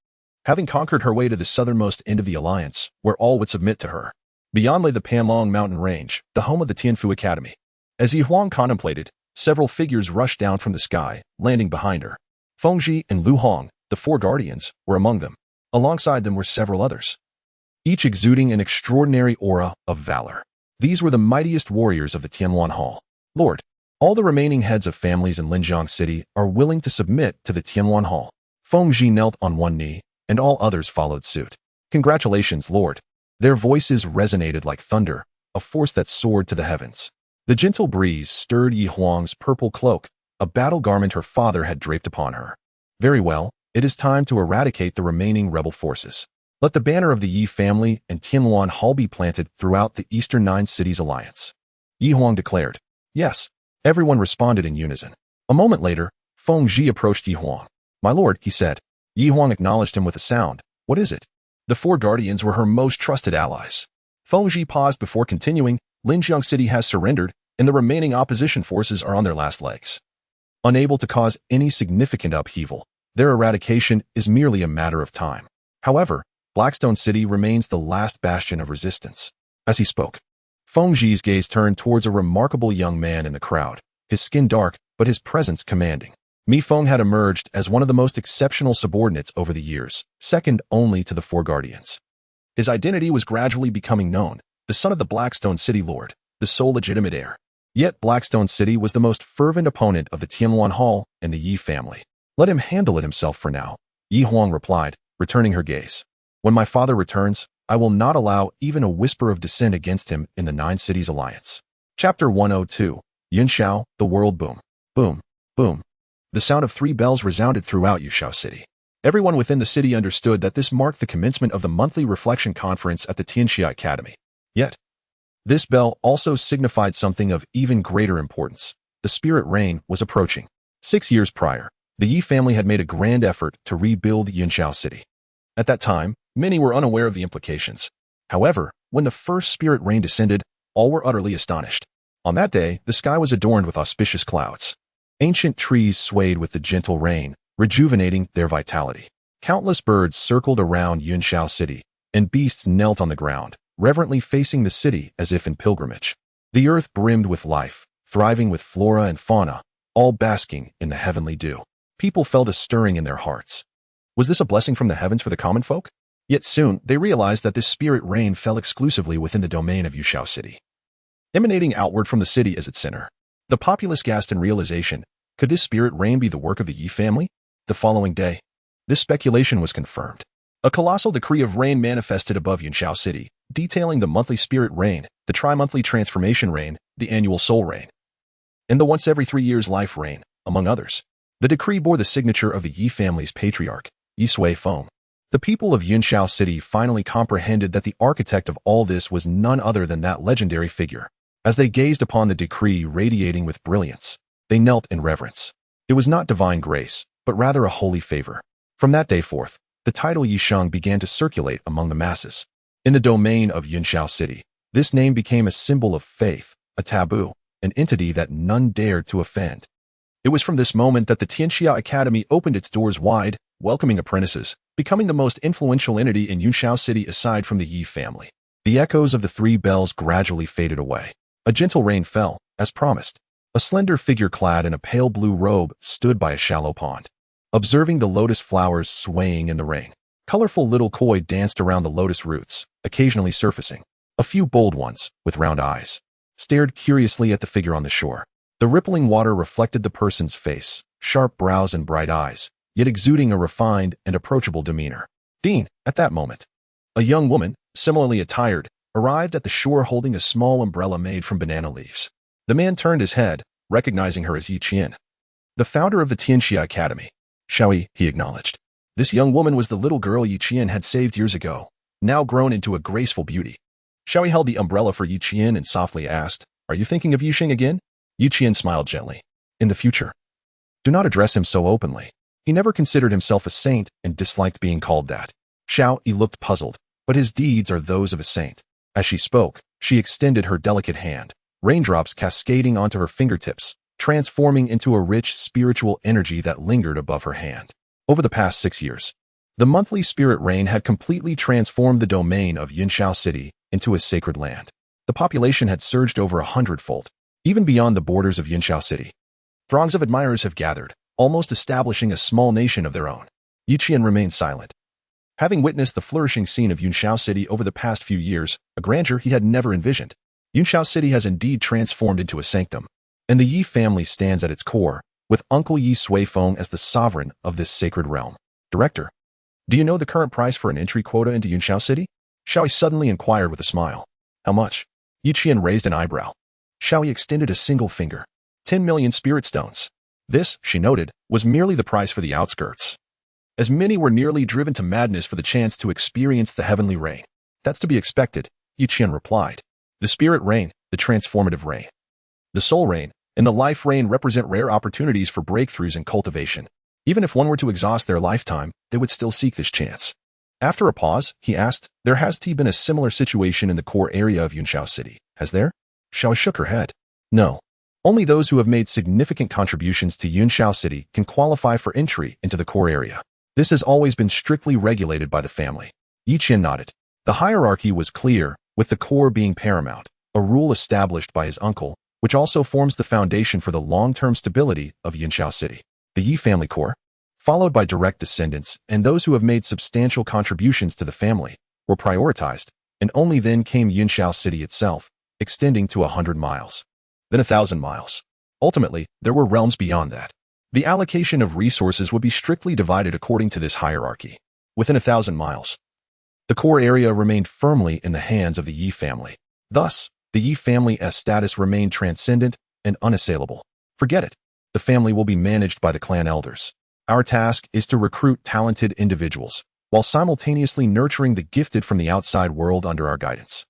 having conquered her way to the southernmost end of the alliance, where all would submit to her. Beyond lay the Panlong mountain range, the home of the Tianfu Academy. As Yi Huang contemplated, several figures rushed down from the sky, landing behind her. Feng Ji and Lu Hong, the 4 guardians, were among them. Alongside them were several others, each exuding an extraordinary aura of valor. These were the mightiest warriors of the Tianluan Hall. Lord, all the remaining heads of families in Linjiang City are willing to submit to the Tianluan Hall. Feng Ji knelt on one knee, and all others followed suit. Congratulations, Lord. Their voices resonated like thunder, a force that soared to the heavens. The gentle breeze stirred Yi Huang's purple cloak, a battle garment her father had draped upon her. Very well, it is time to eradicate the remaining rebel forces. Let the banner of the Yi family and Tianluan Hall be planted throughout the Eastern 9 Cities Alliance. Yi Huang declared. Yes. Everyone responded in unison. A moment later, Feng Ji approached Yi Huang. My lord, he said. Yi Huang acknowledged him with a sound. What is it? The 4 guardians were her most trusted allies. Feng Ji paused before continuing. Linjiang City has surrendered, and the remaining opposition forces are on their last legs. Unable to cause any significant upheaval, their eradication is merely a matter of time. However, Blackstone City remains the last bastion of resistance. As he spoke, Feng Ji's gaze turned towards a remarkable young man in the crowd, his skin dark, but his presence commanding. Mi Feng had emerged as one of the most exceptional subordinates over the years, second only to the 4 guardians. His identity was gradually becoming known, the son of the Blackstone City Lord, the sole legitimate heir. Yet Blackstone City was the most fervent opponent of the Tianluan Hall and the Yi family. Let him handle it himself for now, Yi Huang replied, returning her gaze. When my father returns, I will not allow even a whisper of dissent against him in the 9 Cities Alliance. Chapter 102, Yunxiao, the World Boom. Boom, boom. The sound of 3 bells resounded throughout Yunxiao City. Everyone within the city understood that this marked the commencement of the monthly reflection conference at the Tianxia Academy. Yet, this bell also signified something of even greater importance. The spirit reign was approaching. 6 years prior, the Yi family had made a grand effort to rebuild Yunxiao City. At that time, many were unaware of the implications. However, when the first spirit rain descended, all were utterly astonished. On that day, the sky was adorned with auspicious clouds. Ancient trees swayed with the gentle rain, rejuvenating their vitality. Countless birds circled around Yunxiao City, and beasts knelt on the ground, reverently facing the city as if in pilgrimage. The earth brimmed with life, thriving with flora and fauna, all basking in the heavenly dew. People felt a stirring in their hearts. Was this a blessing from the heavens for the common folk? Yet soon, they realized that this spirit rain fell exclusively within the domain of Yushao City, emanating outward from the city as its center. The populace gasped in realization. Could this spirit rain be the work of the Ye family? The following day, this speculation was confirmed. A colossal decree of rain manifested above Yunshao City, detailing the monthly spirit rain, the tri-monthly transformation rain, the annual soul rain, and the once every 3 years life rain, among others. The decree bore the signature of the Ye family's patriarch, Ye Suifeng. The people of Yunshao City finally comprehended that the architect of all this was none other than that legendary figure. As they gazed upon the decree radiating with brilliance, they knelt in reverence. It was not divine grace, but rather a holy favor. From that day forth, the title Yisheng began to circulate among the masses. In the domain of Yunshao City, this name became a symbol of faith, a taboo, an entity that none dared to offend. It was from this moment that the Tianxia Academy opened its doors wide, welcoming apprentices, becoming the most influential entity in Yunshao City aside from the Ye family. The echoes of the 3 bells gradually faded away. A gentle rain fell, as promised. A slender figure clad in a pale blue robe stood by a shallow pond, observing the lotus flowers swaying in the rain. Colorful little koi danced around the lotus roots, occasionally surfacing. A few bold ones, with round eyes, stared curiously at the figure on the shore. The rippling water reflected the person's face, sharp brows and bright eyes, yet exuding a refined and approachable demeanor. Dean, at that moment, a young woman, similarly attired, arrived at the shore holding a small umbrella made from banana leaves. The man turned his head, recognizing her as Yi Qian, the founder of the Tianxia Academy. Xiaoyi, he acknowledged. This young woman was the little girl Yi Qian had saved years ago, now grown into a graceful beauty. Xiaoyi held the umbrella for Yi Qian and softly asked, "Are you thinking of Yixing again?" Yi Qian smiled gently. "In the future. Do not address him so openly." He never considered himself a saint and disliked being called that. Xiaoyi looked puzzled, but his deeds are those of a saint. As she spoke, she extended her delicate hand, raindrops cascading onto her fingertips, transforming into a rich spiritual energy that lingered above her hand. Over the past 6 years, the monthly spirit rain had completely transformed the domain of Yunshao City into a sacred land. The population had surged over 100-fold, even beyond the borders of Yunshao City. Throngs of admirers have gathered, almost establishing a small nation of their own. Yi Qian remained silent. Having witnessed the flourishing scene of Yunshao City over the past few years, a grandeur he had never envisioned, Yunshao City has indeed transformed into a sanctum, and the Yi family stands at its core, with Uncle Ye Suifeng as the sovereign of this sacred realm. Director, do you know the current price for an entry quota into Yunshao City? Xiaoyi suddenly inquired with a smile. How much? Yi Qian raised an eyebrow. Xiaoyi extended a single finger. 10 million spirit stones. This, she noted, was merely the price for the outskirts, as many were nearly driven to madness for the chance to experience the heavenly rain. That's to be expected, Yi Qian replied. The spirit rain, the transformative rain, the soul rain, and the life rain represent rare opportunities for breakthroughs and cultivation. Even if one were to exhaust their lifetime, they would still seek this chance. After a pause, he asked, there has been a similar situation in the core area of Yunshao City, has there? Xiaoyi shook her head. No. Only those who have made significant contributions to Yunshao City can qualify for entry into the core area. This has always been strictly regulated by the family. Yi Qian nodded. The hierarchy was clear, with the core being paramount, a rule established by his uncle, which also forms the foundation for the long-term stability of Yunshao City. The Yi family core, followed by direct descendants and those who have made substantial contributions to the family, were prioritized, and only then came Yunshao City itself, extending to 100 miles. Then 1,000 miles. Ultimately, there were realms beyond that. The allocation of resources would be strictly divided according to this hierarchy. Within 1,000 miles, the core area remained firmly in the hands of the Yi family. Thus, the Yi family's status remained transcendent and unassailable. Forget it. The family will be managed by the clan elders. Our task is to recruit talented individuals, while simultaneously nurturing the gifted from the outside world under our guidance.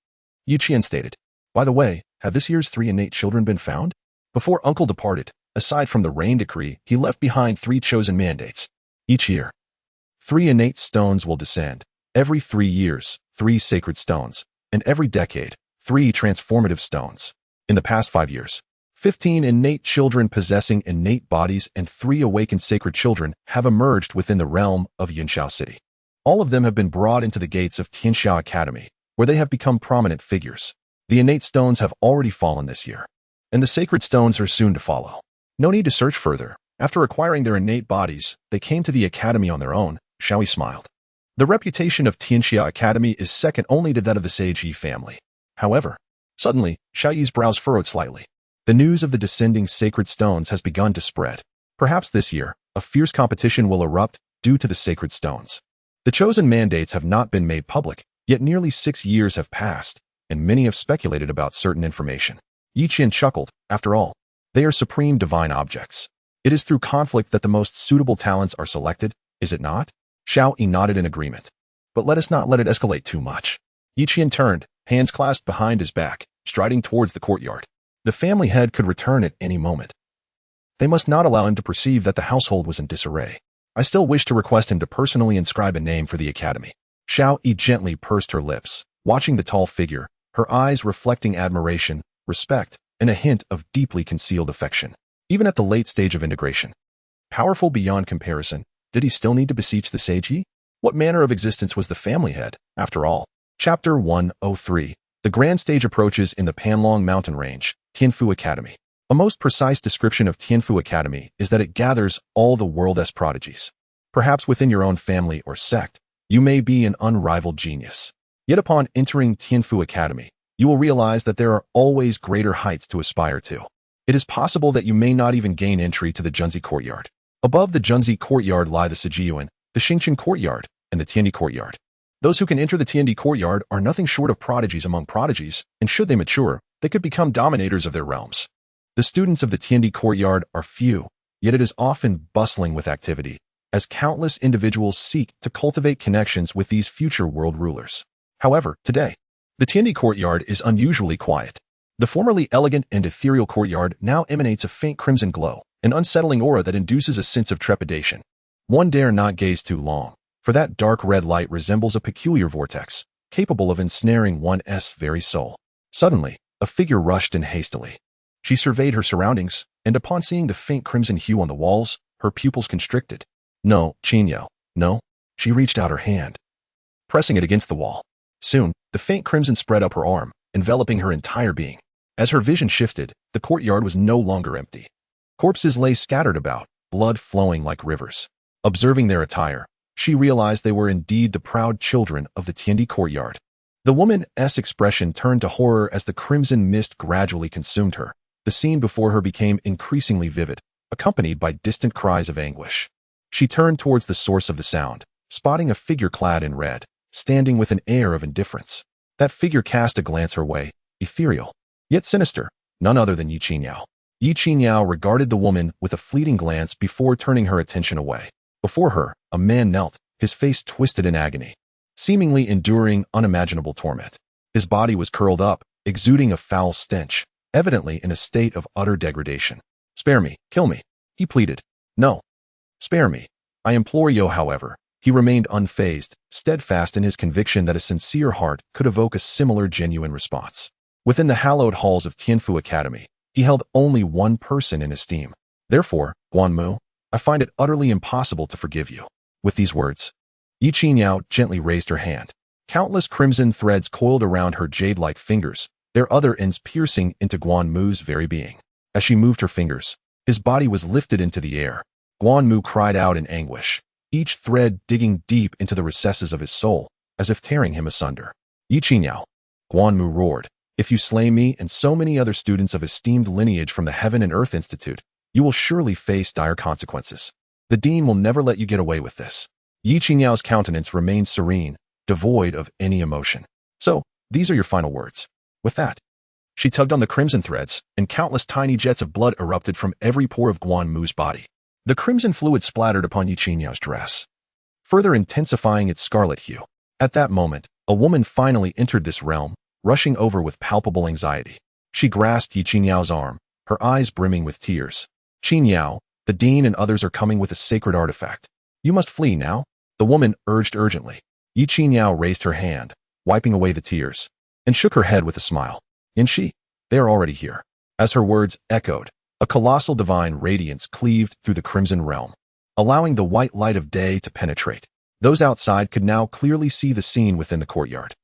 Yi Qian stated. By the way, have this year's 3 innate children been found? Before Uncle departed, aside from the rain decree, he left behind 3 chosen mandates. Each year, 3 innate stones will descend. Every 3 years, 3 sacred stones. And every decade, 3 transformative stones. In the past 5 years, 15 innate children possessing innate bodies and 3 awakened sacred children have emerged within the realm of Yunshao City. All of them have been brought into the gates of Tianxia Academy, where they have become prominent figures. The innate stones have already fallen this year, and the sacred stones are soon to follow. No need to search further. After acquiring their innate bodies, they came to the academy on their own, Xiaoyi smiled. The reputation of Tianxia Academy is second only to that of the sage Yi family. However, suddenly, Xiaoyi's brows furrowed slightly. The news of the descending sacred stones has begun to spread. Perhaps this year, a fierce competition will erupt due to the sacred stones. The chosen mandates have not been made public, yet nearly 6 years have passed, and many have speculated about certain information. Yi Qin chuckled. After all, they are supreme divine objects. It is through conflict that the most suitable talents are selected, is it not? Xiao Yi nodded in agreement. But let us not let it escalate too much. Yi Qin turned, hands clasped behind his back, striding towards the courtyard. The family head could return at any moment. They must not allow him to perceive that the household was in disarray. I still wish to request him to personally inscribe a name for the academy. Xiao Yi gently pursed her lips, watching the tall figure, her eyes reflecting admiration, respect, and a hint of deeply concealed affection. Even at the late stage of integration, powerful beyond comparison, did he still need to beseech the sage Yi? What manner of existence was the family head, after all? Chapter 103. The grand stage approaches in the Panlong mountain range, Tianfu Academy. A most precise description of Tianfu Academy is that it gathers all the world's prodigies. Perhaps within your own family or sect, you may be an unrivaled genius. Yet upon entering Tianfu Academy, you will realize that there are always greater heights to aspire to. It is possible that you may not even gain entry to the Junzi courtyard. Above the Junzi courtyard lie the Sijiyuan, the Xingqian courtyard, and the Tiandi courtyard. Those who can enter the Tiandi courtyard are nothing short of prodigies among prodigies, and should they mature, they could become dominators of their realms. The students of the Tiandi courtyard are few, yet it is often bustling with activity, as countless individuals seek to cultivate connections with these future world rulers. However, today, the Tiandi courtyard is unusually quiet. The formerly elegant and ethereal courtyard now emanates a faint crimson glow, an unsettling aura that induces a sense of trepidation. One dare not gaze too long, for that dark red light resembles a peculiar vortex, capable of ensnaring one's very soul. Suddenly, a figure rushed in hastily. She surveyed her surroundings, and upon seeing the faint crimson hue on the walls, her pupils constricted. No, Qinyo, no. She reached out her hand, pressing it against the wall. Soon, the faint crimson spread up her arm, enveloping her entire being. As her vision shifted, the courtyard was no longer empty. Corpses lay scattered about, blood flowing like rivers. Observing their attire, she realized they were indeed the proud children of the Tiandi courtyard. The woman's expression turned to horror as the crimson mist gradually consumed her. The scene before her became increasingly vivid, accompanied by distant cries of anguish. She turned towards the source of the sound, spotting a figure clad in red, standing with an air of indifference. That figure cast a glance her way, ethereal, yet sinister, none other than Yi Qinyao. Yi Qinyao regarded the woman with a fleeting glance before turning her attention away. Before her, a man knelt, his face twisted in agony, seemingly enduring unimaginable torment. His body was curled up, exuding a foul stench, evidently in a state of utter degradation. "Spare me, kill me," he pleaded. "No. Spare me. I implore you." However, he remained unfazed, steadfast in his conviction that a sincere heart could evoke a similar genuine response. Within the hallowed halls of Tianfu Academy, he held only one person in esteem. "Therefore, Guanmu, I find it utterly impossible to forgive you." With these words, Yi Qinyao gently raised her hand. Countless crimson threads coiled around her jade-like fingers, their other ends piercing into Guanmu's very being. As she moved her fingers, his body was lifted into the air. Guanmu cried out in anguish, each thread digging deep into the recesses of his soul, as if tearing him asunder. "Yi Qinyao," Guanmu roared, "if you slay me and so many other students of esteemed lineage from the Heaven and Earth Institute, you will surely face dire consequences. The Dean will never let you get away with this." Yi Qinyao's countenance remained serene, devoid of any emotion. "So, these are your final words." With that, she tugged on the crimson threads, and countless tiny jets of blood erupted from every pore of Guanmu's body. The crimson fluid splattered upon Yi Qinyao's dress, further intensifying its scarlet hue. At that moment, a woman finally entered this realm, rushing over with palpable anxiety. She grasped Yi Qinyao's arm, her eyes brimming with tears. "Qinyao, the Dean and others are coming with a sacred artifact. You must flee now," the woman urged urgently. Yi Qinyao raised her hand, wiping away the tears, and shook her head with a smile. "Inshi, they are already here." As her words echoed, a colossal divine radiance cleaved through the crimson realm, allowing the white light of day to penetrate. Those outside could now clearly see the scene within the courtyard.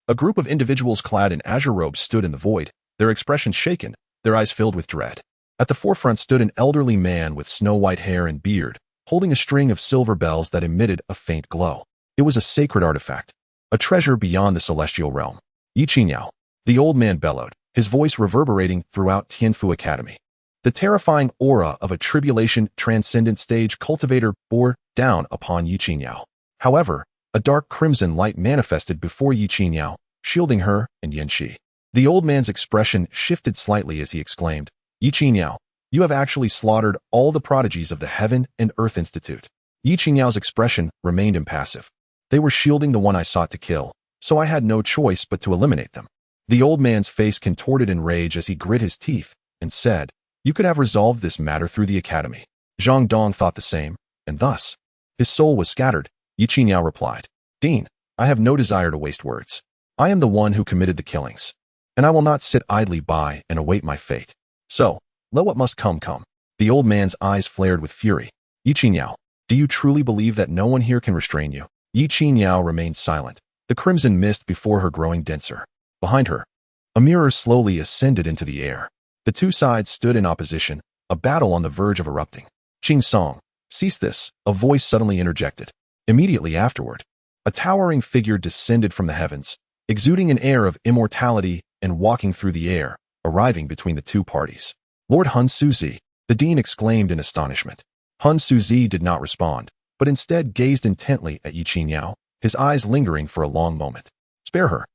A group of individuals clad in azure robes stood in the void, their expressions shaken, their eyes filled with dread. At the forefront stood an elderly man with snow-white hair and beard, holding a string of silver bells that emitted a faint glow. It was a sacred artifact, a treasure beyond the celestial realm. Yi Qingyao, the old man bellowed, his voice reverberating throughout Tianfu Academy. The terrifying aura of a tribulation transcendent stage cultivator bore down upon Yi Qingyao. However, a dark crimson light manifested before Yi Qingyao, shielding her and Yan Shi. The old man's expression shifted slightly as he exclaimed, Yi Qingyao, you have actually slaughtered all the prodigies of the Heaven and Earth Institute. Yi Qingyao's expression remained impassive. They were shielding the one I sought to kill, so I had no choice but to eliminate them. The old man's face contorted in rage as he grit his teeth and said, you could have resolved this matter through the academy. Zhang Dong thought the same, and thus, his soul was scattered. Yi Qingyao replied, Dean, I have no desire to waste words. I am the one who committed the killings, and I will not sit idly by and await my fate. So, let what must come come. The old man's eyes flared with fury. Yi Qingyao, do you truly believe that no one here can restrain you? Yi Qingyao remained silent, the crimson mist before her growing denser. Behind her, a mirror slowly ascended into the air. The two sides stood in opposition, a battle on the verge of erupting. Qing Song, cease this, a voice suddenly interjected. Immediately afterward, a towering figure descended from the heavens, exuding an air of immortality and walking through the air, arriving between the two parties. Lord Hun Suzi, the dean exclaimed in astonishment. Hun Suzi did not respond, but instead gazed intently at Yi Qingyao, his eyes lingering for a long moment. Spare her.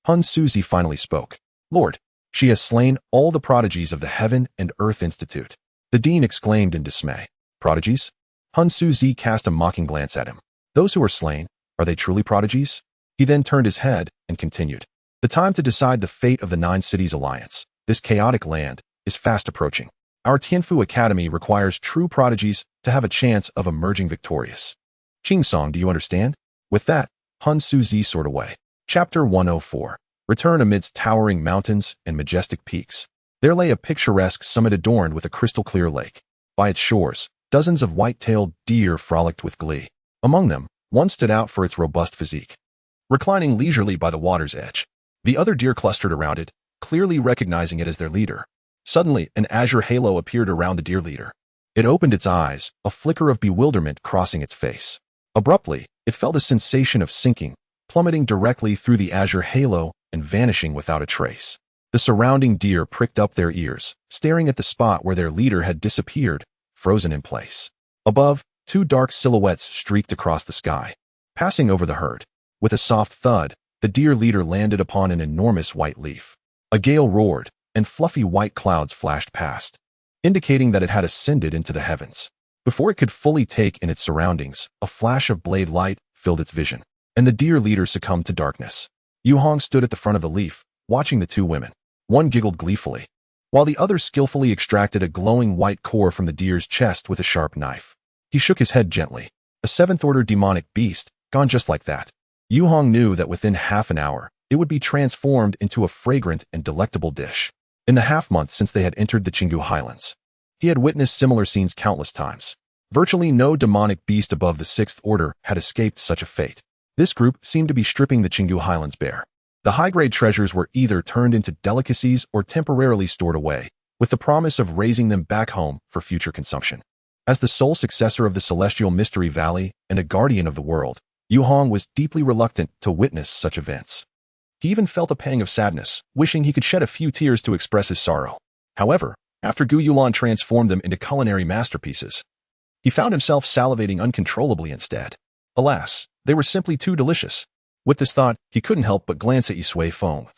Hun Suzi finally spoke. Lord, she has slain all the prodigies of the Heaven and Earth Institute. The dean exclaimed in dismay. Prodigies? Hun Suzi cast a mocking glance at him. Those who are slain, are they truly prodigies? He then turned his head and continued. The time to decide the fate of the 9 Cities Alliance, this chaotic land, is fast approaching. Our Tianfu Academy requires true prodigies to have a chance of emerging victorious. Qing Song, do you understand? With that, Hun Suzi soared away. Chapter 104. Return amidst towering mountains and majestic peaks. There lay a picturesque summit adorned with a crystal-clear lake. By its shores, dozens of white-tailed deer frolicked with glee. Among them, one stood out for its robust physique. Reclining leisurely by the water's edge, the other deer clustered around it, clearly recognizing it as their leader. Suddenly, an azure halo appeared around the deer leader. It opened its eyes, a flicker of bewilderment crossing its face. Abruptly, it felt a sensation of sinking, plummeting directly through the azure halo and vanishing without a trace. The surrounding deer pricked up their ears, staring at the spot where their leader had disappeared, frozen in place. Above, 2 dark silhouettes streaked across the sky. Passing over the herd, with a soft thud, the deer leader landed upon an enormous white leaf. A gale roared, and fluffy white clouds flashed past, indicating that it had ascended into the heavens. Before it could fully take in its surroundings, a flash of blade light filled its vision, and the deer leader succumbed to darkness. Yu Hong stood at the front of the leaf, watching the 2 women. One giggled gleefully, while the other skillfully extracted a glowing white core from the deer's chest with a sharp knife. He shook his head gently. A 7th-order demonic beast, gone just like that. Yu Hong knew that within half an hour, it would be transformed into a fragrant and delectable dish. In the half-month since they had entered the Qinggu Highlands, he had witnessed similar scenes countless times. Virtually no demonic beast above the 6th order had escaped such a fate. This group seemed to be stripping the Qinggu Highlands bare. The high-grade treasures were either turned into delicacies or temporarily stored away, with the promise of raising them back home for future consumption. As the sole successor of the Celestial Mystery Valley and a guardian of the world, Yu Hong was deeply reluctant to witness such events. He even felt a pang of sadness, wishing he could shed a few tears to express his sorrow. However, after Gu Yulan transformed them into culinary masterpieces, he found himself salivating uncontrollably instead. Alas, they were simply too delicious. With this thought, he couldn't help but glance at Ye Suifeng,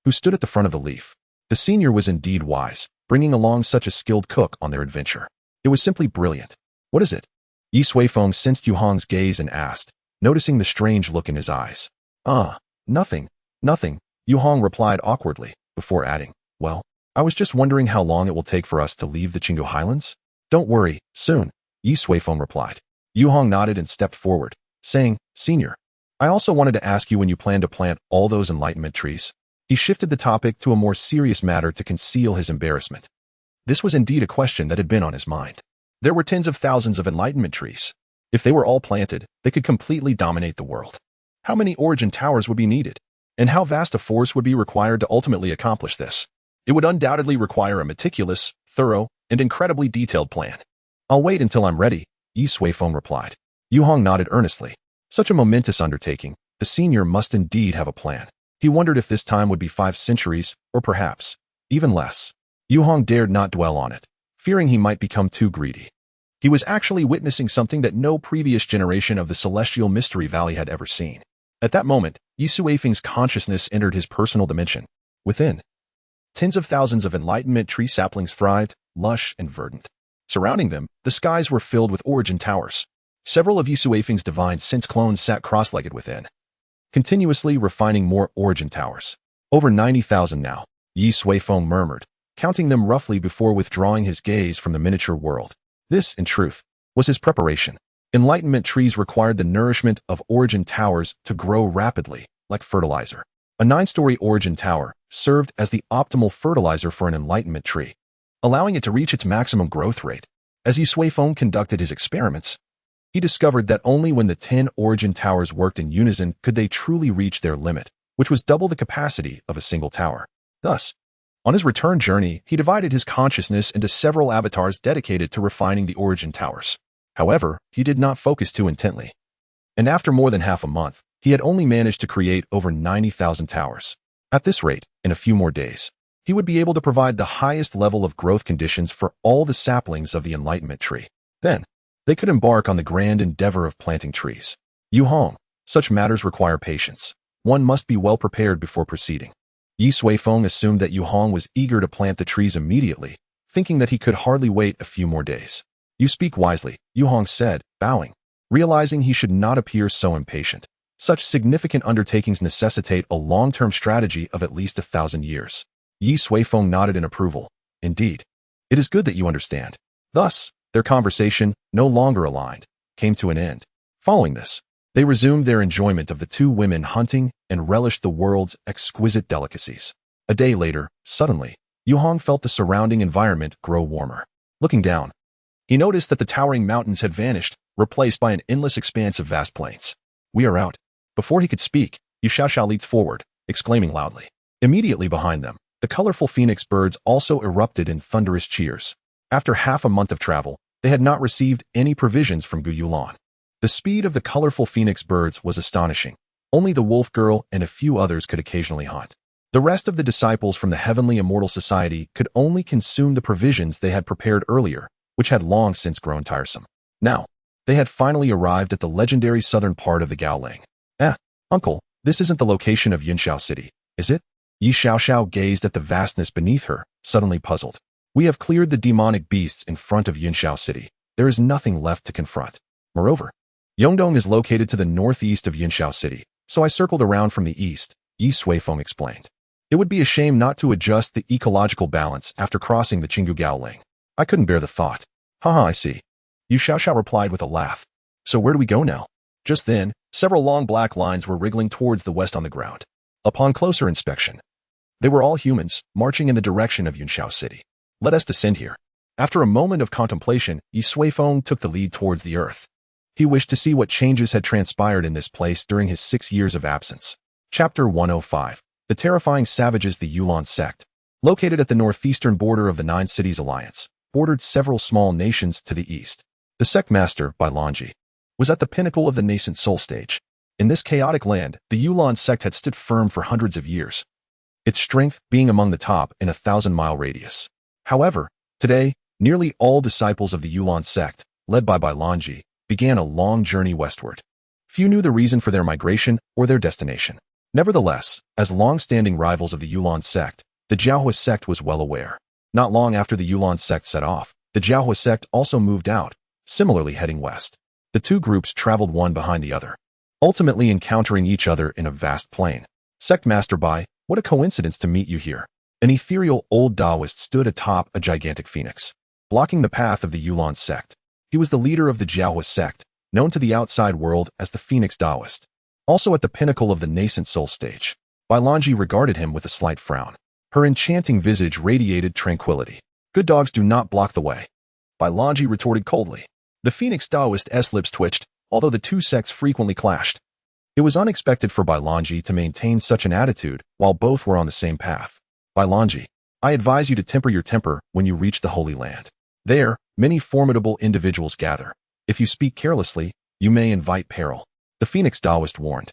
who stood at the front of the leaf. The senior was indeed wise, bringing along such a skilled cook on their adventure. It was simply brilliant. What is it? Ye Suifeng sensed Yu Hong's gaze and asked, noticing the strange look in his eyes. Nothing. Nothing, Yu Hong replied awkwardly, before adding, well, I was just wondering how long it will take for us to leave the Qinggu Highlands? Don't worry, soon, Ye Suifeng replied. Yu Hong nodded and stepped forward, saying, Senior, I also wanted to ask you when you plan to plant all those enlightenment trees. He shifted the topic to a more serious matter to conceal his embarrassment. This was indeed a question that had been on his mind. There were tens of thousands of enlightenment trees. If they were all planted, they could completely dominate the world. How many origin towers would be needed? And how vast a force would be required to ultimately accomplish this? It would undoubtedly require a meticulous, thorough, and incredibly detailed plan. I'll wait until I'm ready, Ye Suifeng replied. Yu Hong nodded earnestly. Such a momentous undertaking, the senior must indeed have a plan. He wondered if this time would be 5 centuries, or perhaps even less. Yu Hong dared not dwell on it, fearing he might become too greedy. He was actually witnessing something that no previous generation of the Celestial Mystery Valley had ever seen. At that moment, Ye Suifeng's consciousness entered his personal dimension. Within, tens of thousands of enlightenment tree saplings thrived, lush and verdant. Surrounding them, the skies were filled with origin towers. Several of Ye Suifeng's divine sense clones sat cross-legged within, continuously refining more origin towers. Over 90,000 now, Ye Suifeng murmured, counting them roughly before withdrawing his gaze from the miniature world. This, in truth, was his preparation. Enlightenment trees required the nourishment of origin towers to grow rapidly, like fertilizer. A 9-story origin tower served as the optimal fertilizer for an enlightenment tree, allowing it to reach its maximum growth rate. As Ye Suifeng conducted his experiments, he discovered that only when the 10 origin towers worked in unison could they truly reach their limit, which was double the capacity of a single tower. Thus, on his return journey, he divided his consciousness into several avatars dedicated to refining the origin towers. However, he did not focus too intently. And after more than half a month, he had only managed to create over 90,000 towers. At this rate, in a few more days, he would be able to provide the highest level of growth conditions for all the saplings of the enlightenment tree. Then, they could embark on the grand endeavor of planting trees. Yu Hong, such matters require patience. One must be well prepared before proceeding. Ye Suifeng assumed that Yu Hong was eager to plant the trees immediately, thinking that he could hardly wait a few more days. You speak wisely, Yu Hong said, bowing, realizing he should not appear so impatient. Such significant undertakings necessitate a long-term strategy of at least 1,000 years. Ye Suifeng nodded in approval. Indeed, it is good that you understand. Thus, their conversation, no longer aligned, came to an end. Following this, they resumed their enjoyment of the 2 women hunting and relished the world's exquisite delicacies. A day later, suddenly, Yu Hong felt the surrounding environment grow warmer. Looking down, he noticed that the towering mountains had vanished, replaced by an endless expanse of vast plains. We are out. Before he could speak, Ye Suifeng leaped forward, exclaiming loudly. Immediately behind them, the colorful phoenix birds also erupted in thunderous cheers. After half a month of travel, they had not received any provisions from Gu Yulan. The speed of the colorful phoenix birds was astonishing. Only the wolf girl and a few others could occasionally hunt. The rest of the disciples from the Heavenly Immortal Society could only consume the provisions they had prepared earlier, which had long since grown tiresome. Now, they had finally arrived at the legendary southern part of the Gaoling. Uncle, this isn't the location of Yunxiao City, is it? Ye Suifeng gazed at the vastness beneath her, suddenly puzzled. We have cleared the demonic beasts in front of Yunxiao City. There is nothing left to confront. Moreover, Yongdong is located to the northeast of Yunxiao City, so I circled around from the east, Ye Suifeng explained. It would be a shame not to adjust the ecological balance after crossing the Qinggu Gaoling. I couldn't bear the thought. Haha, I see. Ye Suifeng replied with a laugh. So where do we go now? Just then, several long black lines were wriggling towards the west on the ground. Upon closer inspection, they were all humans, marching in the direction of Yunxiao City. Let us descend here. After a moment of contemplation, Ye Suifeng took the lead towards the earth. He wished to see what changes had transpired in this place during his 6 years of absence. Chapter 105. The Terrifying Savages. The Yulan sect, located at the northeastern border of the 9 Cities Alliance, bordered several small nations to the east. The sect master, Bailanji, was at the pinnacle of the nascent soul stage. In this chaotic land, the Yulan sect had stood firm for hundreds of years, its strength being among the top in a 1,000-mile radius. However, today, nearly all disciples of the Yulan sect, led by Bailanji, began a long journey westward. Few knew the reason for their migration or their destination. Nevertheless, as long-standing rivals of the Yulan sect, the Jiahua sect was well aware. Not long after the Yulan sect set off, the Jiahua sect also moved out, similarly heading west. The 2 groups traveled one behind the other, ultimately encountering each other in a vast plain. Sect Master Bai, what a coincidence to meet you here. An ethereal old Taoist stood atop a gigantic phoenix, blocking the path of the Yulan sect. He was the leader of the Jiahua sect, known to the outside world as the Phoenix Taoist. Also at the pinnacle of the nascent soul stage, Bailanji regarded him with a slight frown. Her enchanting visage radiated tranquility. Good dogs do not block the way, Bailanji retorted coldly. The Phoenix Taoist's lips twitched, although the 2 sects frequently clashed. It was unexpected for Bailanji to maintain such an attitude while both were on the same path. Bailanji, I advise you to temper your temper when you reach the Holy Land. There, many formidable individuals gather. If you speak carelessly, you may invite peril, the Phoenix Taoist warned.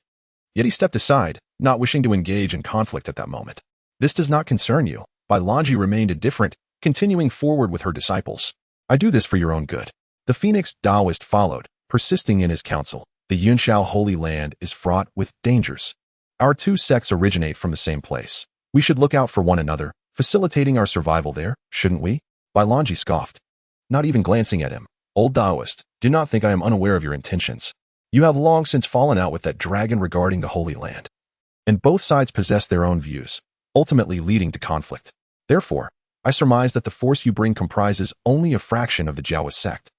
Yet he stepped aside, not wishing to engage in conflict at that moment. This does not concern you. Bailanji remained indifferent, continuing forward with her disciples. I do this for your own good. The Phoenix Taoist followed, persisting in his counsel. The Yunshao Holy Land is fraught with dangers. Our two sects originate from the same place. We should look out for one another, facilitating our survival there, shouldn't we? Bailanji scoffed. Not even glancing at him. Old Taoist, do not think I am unaware of your intentions. You have long since fallen out with that dragon regarding the Holy Land. And both sides possess their own views, ultimately leading to conflict. Therefore, I surmise that the force you bring comprises only a fraction of the Jiaoist sect.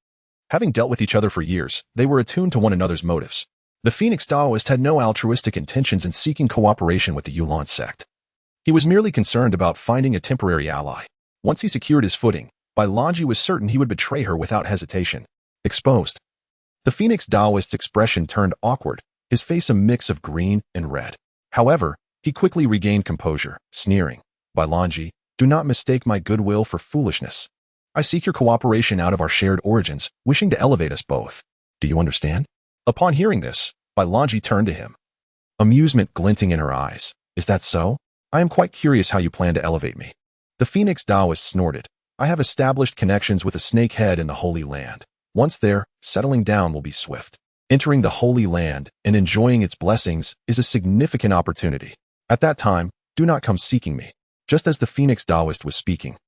Having dealt with each other for years, they were attuned to one another's motives. The Phoenix Taoist had no altruistic intentions in seeking cooperation with the Yulan sect. He was merely concerned about finding a temporary ally. Once he secured his footing, Bailanji was certain he would betray her without hesitation. Exposed. The Phoenix Taoist's expression turned awkward, his face a mix of green and red. However, he quickly regained composure, sneering. Bailanji, do not mistake my goodwill for foolishness. I seek your cooperation out of our shared origins, wishing to elevate us both. Do you understand? Upon hearing this, Bailanji turned to him. Amusement glinting in her eyes. Is that so? I am quite curious how you plan to elevate me. The Phoenix Taoist snorted. I have established connections with a snakehead in the Holy Land. Once there, settling down will be swift. Entering the Holy Land and enjoying its blessings is a significant opportunity. At that time, do not come seeking me. Just as the Phoenix Taoist was speaking,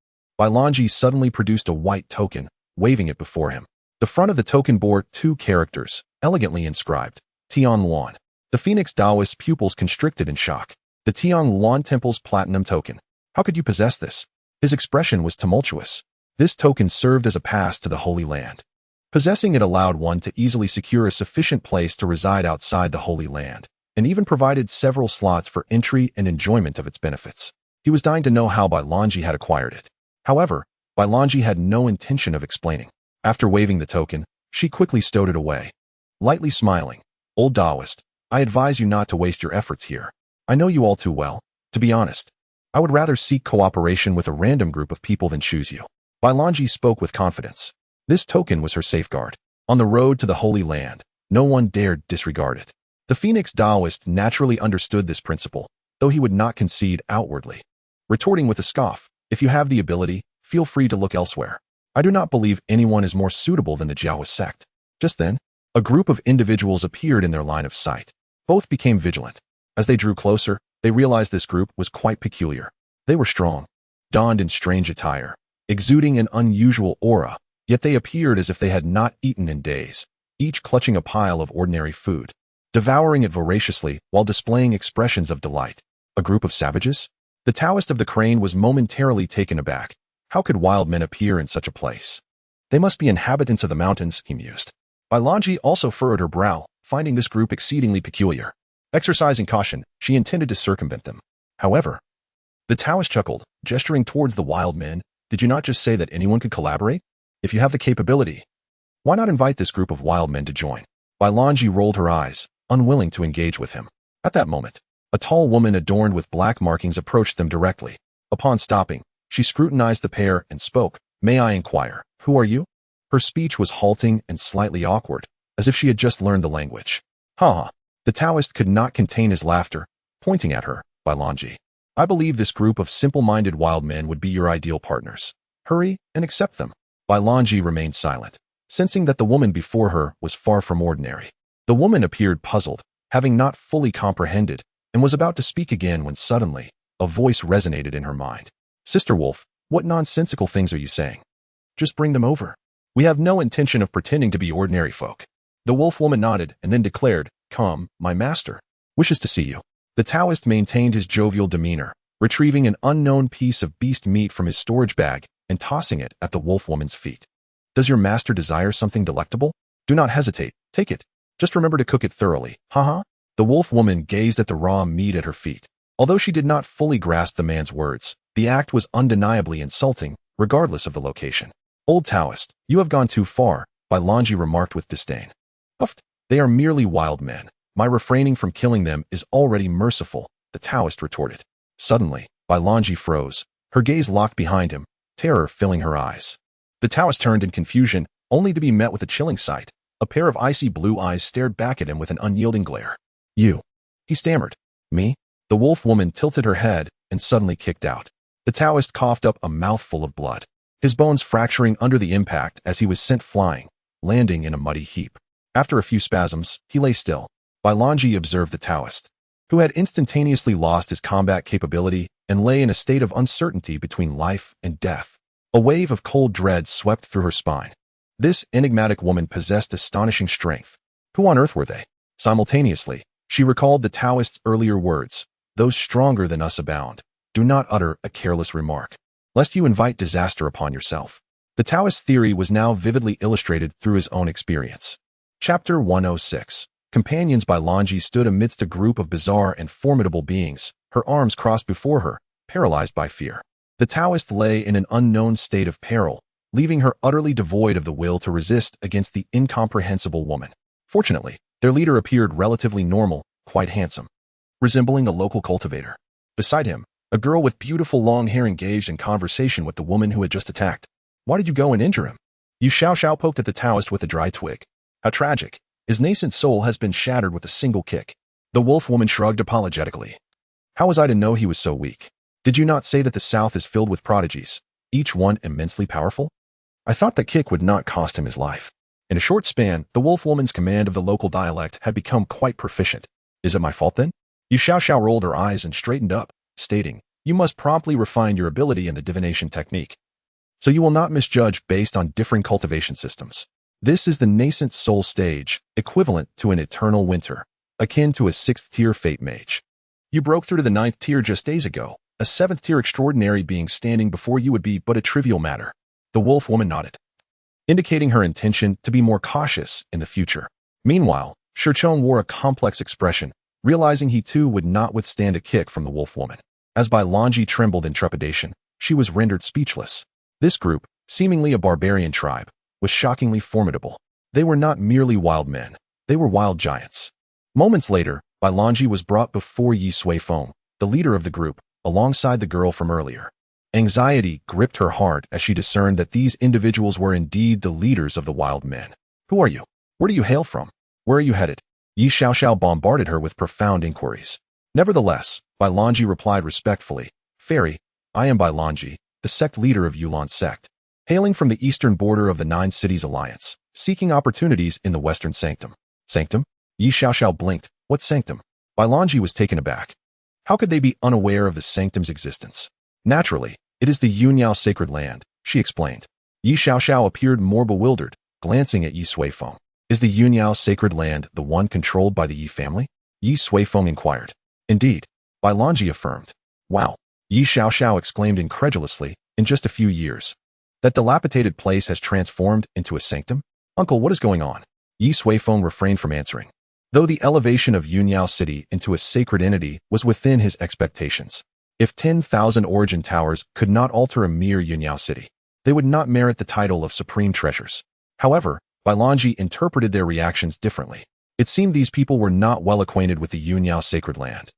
Bailanji suddenly produced a white token, waving it before him. The front of the token bore two characters, elegantly inscribed, Tian Luan. The Phoenix Taoist's pupils constricted in shock. The Tian Luan Temple's platinum token. How could you possess this? His expression was tumultuous. This token served as a pass to the Holy Land. Possessing it allowed one to easily secure a sufficient place to reside outside the Holy Land, and even provided several slots for entry and enjoyment of its benefits. He was dying to know how Bailanji had acquired it. However, Bailanji had no intention of explaining. After waving the token, she quickly stowed it away. Lightly smiling, Old Taoist, I advise you not to waste your efforts here. I know you all too well. To be honest, I would rather seek cooperation with a random group of people than choose you. Bailanji spoke with confidence. This token was her safeguard. On the road to the Holy Land, no one dared disregard it. The Phoenix Taoist naturally understood this principle, though he would not concede outwardly. Retorting with a scoff, if you have the ability, feel free to look elsewhere. I do not believe anyone is more suitable than the Jiaoist sect. Just then, a group of individuals appeared in their line of sight. Both became vigilant. As they drew closer, they realized this group was quite peculiar. They were strong, donned in strange attire, exuding an unusual aura, yet they appeared as if they had not eaten in days, each clutching a pile of ordinary food, devouring it voraciously while displaying expressions of delight. A group of savages? The Taoist of the crane was momentarily taken aback. How could wild men appear in such a place? They must be inhabitants of the mountains, he mused. Bailanji also furrowed her brow, finding this group exceedingly peculiar. Exercising caution, she intended to circumvent them. However, the Taoist chuckled, gesturing towards the wild men. Did you not just say that anyone could collaborate? If you have the capability, why not invite this group of wild men to join? Bailanji rolled her eyes, unwilling to engage with him. At that moment, a tall woman adorned with black markings approached them directly. Upon stopping, she scrutinized the pair and spoke. May I inquire, who are you? Her speech was halting and slightly awkward, as if she had just learned the language. Ha! The Taoist could not contain his laughter, pointing at her. Bailanji, I believe this group of simple-minded wild men would be your ideal partners. Hurry and accept them. Bailanji remained silent, sensing that the woman before her was far from ordinary. The woman appeared puzzled, having not fully comprehended, and was about to speak again when suddenly, a voice resonated in her mind. Sister Wolf, what nonsensical things are you saying? Just bring them over. We have no intention of pretending to be ordinary folk. The wolf woman nodded and then declared, Come, my master wishes to see you. The Taoist maintained his jovial demeanor, retrieving an unknown piece of beast meat from his storage bag and tossing it at the wolf woman's feet. Does your master desire something delectable? Do not hesitate, take it. Just remember to cook it thoroughly, haha. The wolf woman gazed at the raw meat at her feet. Although she did not fully grasp the man's words, the act was undeniably insulting, regardless of the location. Old Taoist, you have gone too far, Bailanji remarked with disdain. Uft, they are merely wild men. My refraining from killing them is already merciful, the Taoist retorted. Suddenly, Bailanji froze, her gaze locked behind him, terror filling her eyes. The Taoist turned in confusion, only to be met with a chilling sight. A pair of icy blue eyes stared back at him with an unyielding glare. You, he stammered. Me? The wolf woman tilted her head and suddenly kicked out. The Taoist coughed up a mouthful of blood, his bones fracturing under the impact as he was sent flying, landing in a muddy heap. After a few spasms, he lay still. Bailonji observed the Taoist, who had instantaneously lost his combat capability and lay in a state of uncertainty between life and death. A wave of cold dread swept through her spine. This enigmatic woman possessed astonishing strength. Who on earth were they? Simultaneously, she recalled the Taoist's earlier words, "Those stronger than us abound. Do not utter a careless remark, lest you invite disaster upon yourself." The Taoist theory was now vividly illustrated through his own experience. Chapter 106. Companions. Bailonji stood amidst a group of bizarre and formidable beings, her arms crossed before her, paralyzed by fear. The Taoist lay in an unknown state of peril, leaving her utterly devoid of the will to resist against the incomprehensible woman. Fortunately, their leader appeared relatively normal, quite handsome, resembling a local cultivator. Beside him, a girl with beautiful long hair engaged in conversation with the woman who had just attacked. "Why did you go and injure him?" Ye Suifeng poked at the Taoist with a dry twig. "How tragic. His nascent soul has been shattered with a single kick." The wolf woman shrugged apologetically. "How was I to know he was so weak? Did you not say that the South is filled with prodigies, each one immensely powerful? I thought that kick would not cost him his life." In a short span, the wolf woman's command of the local dialect had become quite proficient. "Is it my fault then?" Ye Suifeng rolled her eyes and straightened up, stating, "You must promptly refine your ability in the divination technique, so you will not misjudge based on differing cultivation systems. This is the nascent soul stage, equivalent to an eternal winter, akin to a 6th-tier fate mage. You broke through to the 9th tier just days ago. A 7th-tier extraordinary being standing before you would be but a trivial matter." The wolf woman nodded, indicating her intention to be more cautious in the future. Meanwhile, Shirchong wore a complex expression, realizing he too would not withstand a kick from the wolf woman. As Bailonji trembled in trepidation, she was rendered speechless. This group, seemingly a barbarian tribe, was shockingly formidable. They were not merely wild men, they were wild giants. Moments later, Bailonji was brought before Ye Suifeng, the leader of the group, alongside the girl from earlier. Anxiety gripped her heart as she discerned that these individuals were indeed the leaders of the wild men. "Who are you? Where do you hail from? Where are you headed?" Ye Suifeng bombarded her with profound inquiries. Nevertheless, Bailonji replied respectfully, "Fairy, I am Bailonji, the sect leader of Yulan's sect, hailing from the eastern border of the 9 Cities Alliance, seeking opportunities in the Western Sanctum." "Sanctum?" Ye Suifeng blinked. "What sanctum?" Bailonji was taken aback. How could they be unaware of the sanctum's existence? "Naturally, it is the Yunyao sacred land," she explained. Ye Suifeng appeared more bewildered, glancing at Ye Suifeng. "Is the Yunyao sacred land the one controlled by the Ye family?" Ye Suifeng inquired. "Indeed," Bailonji affirmed. "Wow," Ye Suifeng exclaimed incredulously, "in just a few years, that dilapidated place has transformed into a sanctum? Uncle, what is going on?" Ye Suifeng refrained from answering, though the elevation of Yunyao City into a sacred entity was within his expectations. If 10,000 origin towers could not alter a mere Yunyao City, they would not merit the title of supreme treasures. However, Bailonji interpreted their reactions differently. It seemed these people were not well acquainted with the Yunyao sacred land.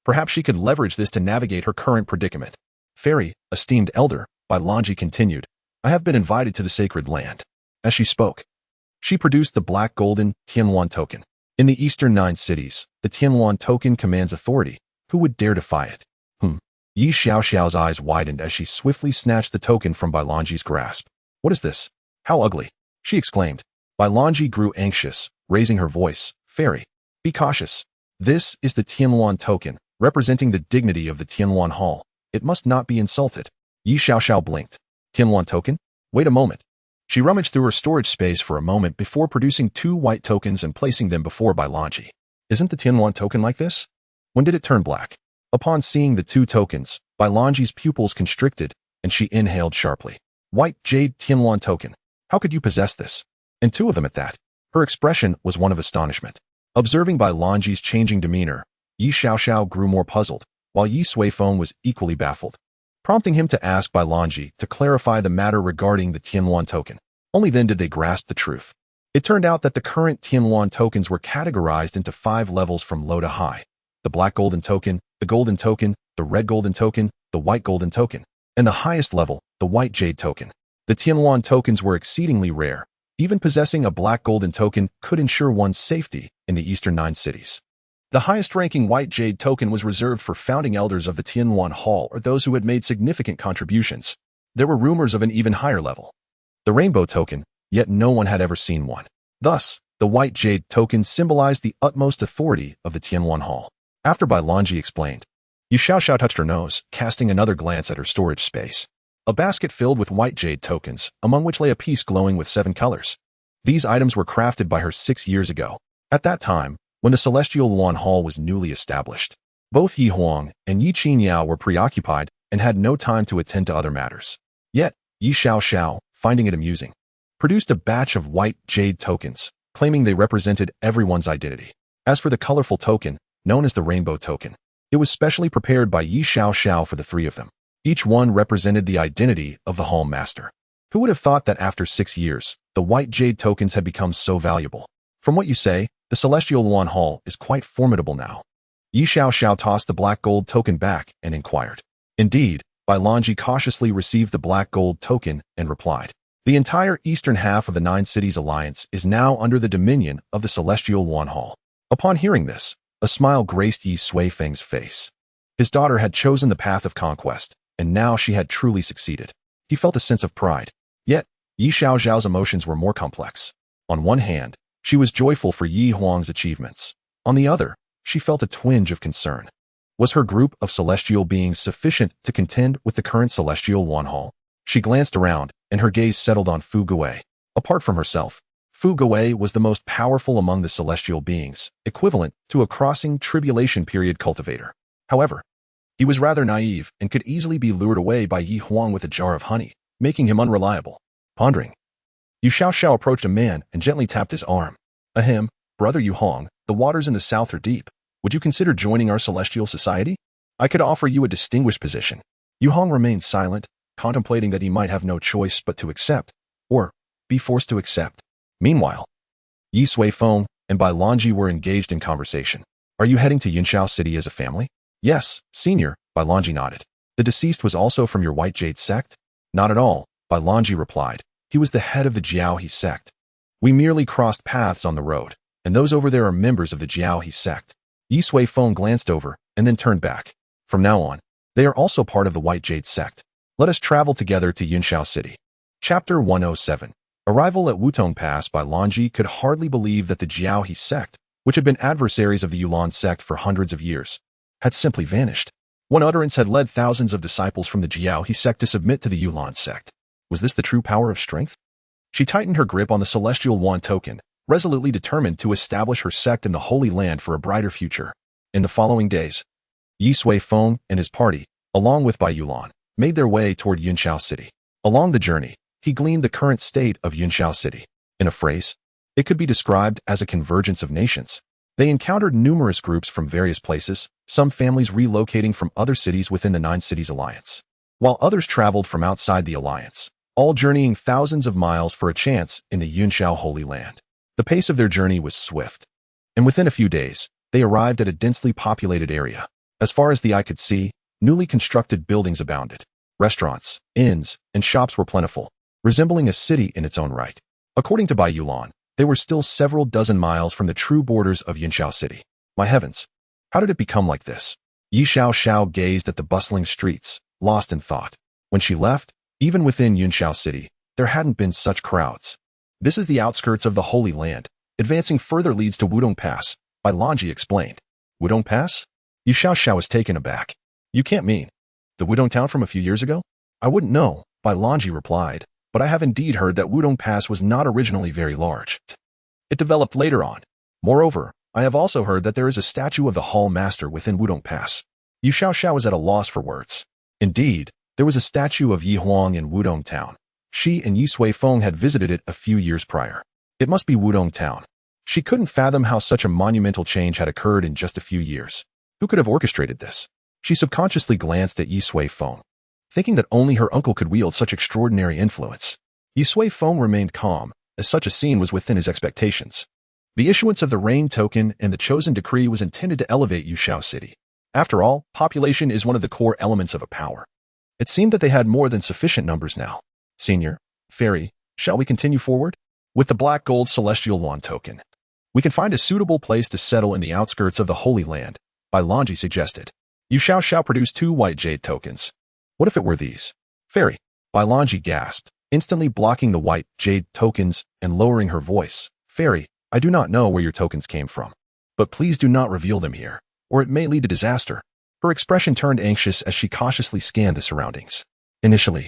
Perhaps she could leverage this to navigate her current predicament. "Fairy, esteemed elder," Bailonji continued, "I have been invited to the sacred land." As she spoke, she produced the black golden Tianluan token. In the eastern 9 cities, the Tianluan token commands authority. Who would dare defy it? Ye Suifeng's eyes widened as she swiftly snatched the token from Bailonji's grasp. "What is this? How ugly!" she exclaimed. Bailonji grew anxious, raising her voice. "Fairy, be cautious. This is the Tianluan token, representing the dignity of the Tianluan Hall. It must not be insulted." Ye Suifeng blinked. "Tianluan token? Wait a moment." She rummaged through her storage space for a moment before producing 2 white tokens and placing them before Bailonji. "Isn't the Tianluan token like this? When did it turn black?" Upon seeing the 2 tokens, Bailonji's pupils constricted, and she inhaled sharply. "White jade Tianluan token. How could you possess this? And 2 of them at that?" Her expression was one of astonishment. Observing Bailonji's changing demeanor, Ye Suifeng grew more puzzled, while Ye Suifeng was equally baffled, prompting him to ask Bailonji to clarify the matter regarding the Tianluan token. Only then did they grasp the truth. It turned out that the current Tianluan tokens were categorized into 5 levels from low to high: the black golden token, the golden token, the red golden token, the white golden token, and the highest level, the white jade token. The Tianluan tokens were exceedingly rare. Even possessing a black golden token could ensure one's safety in the eastern 9 cities. The highest-ranking white jade token was reserved for founding elders of the Tianluan Hall or those who had made significant contributions. There were rumors of an even higher level, the rainbow token, yet no one had ever seen one. Thus, the white jade token symbolized the utmost authority of the Tianluan Hall. After Bai Lanji explained, Yu Xiaoxiao touched her nose, casting another glance at her storage space. A basket filled with white jade tokens, among which lay a piece glowing with 7 colors. These items were crafted by her 6 years ago. At that time, when the Celestial Luan Hall was newly established, both Yi Huang and Yi Qingyao were preoccupied and had no time to attend to other matters. Yet, Yi Xiaoxiao, finding it amusing, produced a batch of white jade tokens, claiming they represented everyone's identity. As for the colorful token, known as the rainbow token, it was specially prepared by Yi Xiaoxiao for the 3 of them. Each one represented the identity of the Hall Master. Who would have thought that after 6 years, the white jade tokens had become so valuable? From what you say, the Celestial Luan Hall is quite formidable now. Yi Xiaoxiao tossed the black gold token back and inquired. Indeed, Bai Lanji cautiously received the black gold token and replied, the entire eastern half of the 9 cities alliance is now under the dominion of the Celestial Luan Hall. Upon hearing this, a smile graced Ye Suifeng's face. His daughter had chosen the path of conquest, and now she had truly succeeded. He felt a sense of pride. Yet, Yi Xiaoxiao's emotions were more complex. On one hand, she was joyful for Yi Huang's achievements. On the other, she felt a twinge of concern. Was her group of celestial beings sufficient to contend with the current Celestial Luan Hall? She glanced around, and her gaze settled on Fu Guwei. Apart from herself, Fu Guwei was the most powerful among the celestial beings, equivalent to a crossing tribulation period cultivator. However, he was rather naive and could easily be lured away by Yi Huang with a jar of honey, making him unreliable. Pondering, Yu Xiaoxiao approached a man and gently tapped his arm. Ahem, brother Yu Huang, the waters in the south are deep. Would you consider joining our celestial society? I could offer you a distinguished position. Yu Huang remained silent, contemplating that he might have no choice but to accept, or be forced to accept. Meanwhile, Ye Suifeng and Bai Lanji were engaged in conversation. Are you heading to Yunxiao City as a family? Yes, senior, Bai Lanji nodded. The deceased was also from your White Jade sect? Not at all, Bai Lanji replied. He was the head of the Jiaohe sect. We merely crossed paths on the road, and those over there are members of the Jiaohe sect. Ye Suifeng glanced over and then turned back. From now on, they are also part of the White Jade sect. Let us travel together to Yunxiao City. Chapter 107. Arrival at Wutong Pass. Bai Lanji could hardly believe that the Jiaohe sect, which had been adversaries of the Yulan sect for hundreds of years, had simply vanished. One utterance had led thousands of disciples from the Jiaohe sect to submit to the Yulan sect. Was this the true power of strength? She tightened her grip on the Celestial Yuan token, resolutely determined to establish her sect in the Holy Land for a brighter future. In the following days, Ye Suifeng and his party, along with Bai Yulan, made their way toward Yunxiao City. Along the journey, he gleaned the current state of Yunxiao City. In a phrase, it could be described as a convergence of nations. They encountered numerous groups from various places, some families relocating from other cities within the 9 Cities Alliance, while others traveled from outside the alliance, all journeying thousands of miles for a chance in the Yunxiao Holy Land. The pace of their journey was swift, and within a few days, they arrived at a densely populated area. As far as the eye could see, newly constructed buildings abounded. Restaurants, inns, and shops were plentiful, resembling a city in its own right. According to Bai Yulan, they were still several dozen miles from the true borders of Yunxiao City. My heavens, how did it become like this? Yi Xiaoxiao gazed at the bustling streets, lost in thought. When she left, even within Yunxiao City, there hadn't been such crowds. This is the outskirts of the Holy Land. Advancing further leads to Wudong Pass, Bai Lanji explained. Wudong Pass? Yu Xiaoxiao was taken aback. You can't mean the Wudong town from a few years ago? I wouldn't know, Bai Lanji replied, but I have indeed heard that Wudong Pass was not originally very large. It developed later on. Moreover, I have also heard that there is a statue of the Hall Master within Wudong Pass. Yu Xiaoxiao was at a loss for words. Indeed, there was a statue of Yi Huang in Wudong Town. She and Ye Suifeng had visited it a few years prior. It must be Wudong Town. She couldn't fathom how such a monumental change had occurred in just a few years. Who could have orchestrated this? She subconsciously glanced at Ye Suifeng, thinking that only her uncle could wield such extraordinary influence. Ye Suifeng remained calm, as such a scene was within his expectations. The issuance of the rain token and the chosen decree was intended to elevate Yunxiao City. After all, population is one of the core elements of a power. It seemed that they had more than sufficient numbers now. Senior, Fairy, shall we continue forward? With the black gold celestial wand token, we can find a suitable place to settle in the outskirts of the Holy Land, Bailanji suggested. You shall produce 2 white jade tokens. What if it were these? Fairy, Bailanji gasped, instantly blocking the white jade tokens and lowering her voice. Fairy, I do not know where your tokens came from, but please do not reveal them here, or it may lead to disaster. Her expression turned anxious as she cautiously scanned the surroundings. Initially,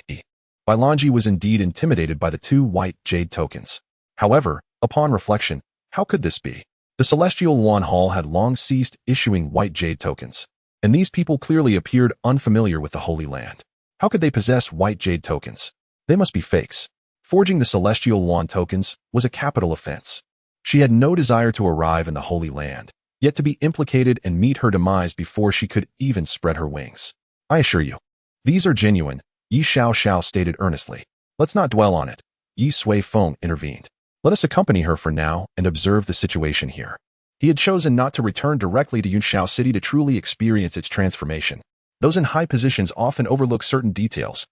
Bailanji was indeed intimidated by the 2 white jade tokens. However, upon reflection, how could this be? The Celestial Wand Hall had long ceased issuing white jade tokens, and these people clearly appeared unfamiliar with the Holy Land. How could they possess white jade tokens? They must be fakes. Forging the Celestial Wand tokens was a capital offense. She had no desire to arrive in the Holy Land, yet to be implicated and meet her demise before she could even spread her wings. I assure you, these are genuine, Ye Suifeng stated earnestly. Let's not dwell on it, Ye Suifeng intervened. Let us accompany her for now and observe the situation here. He had chosen not to return directly to Yunshao City to truly experience its transformation. Those in high positions often overlook certain details,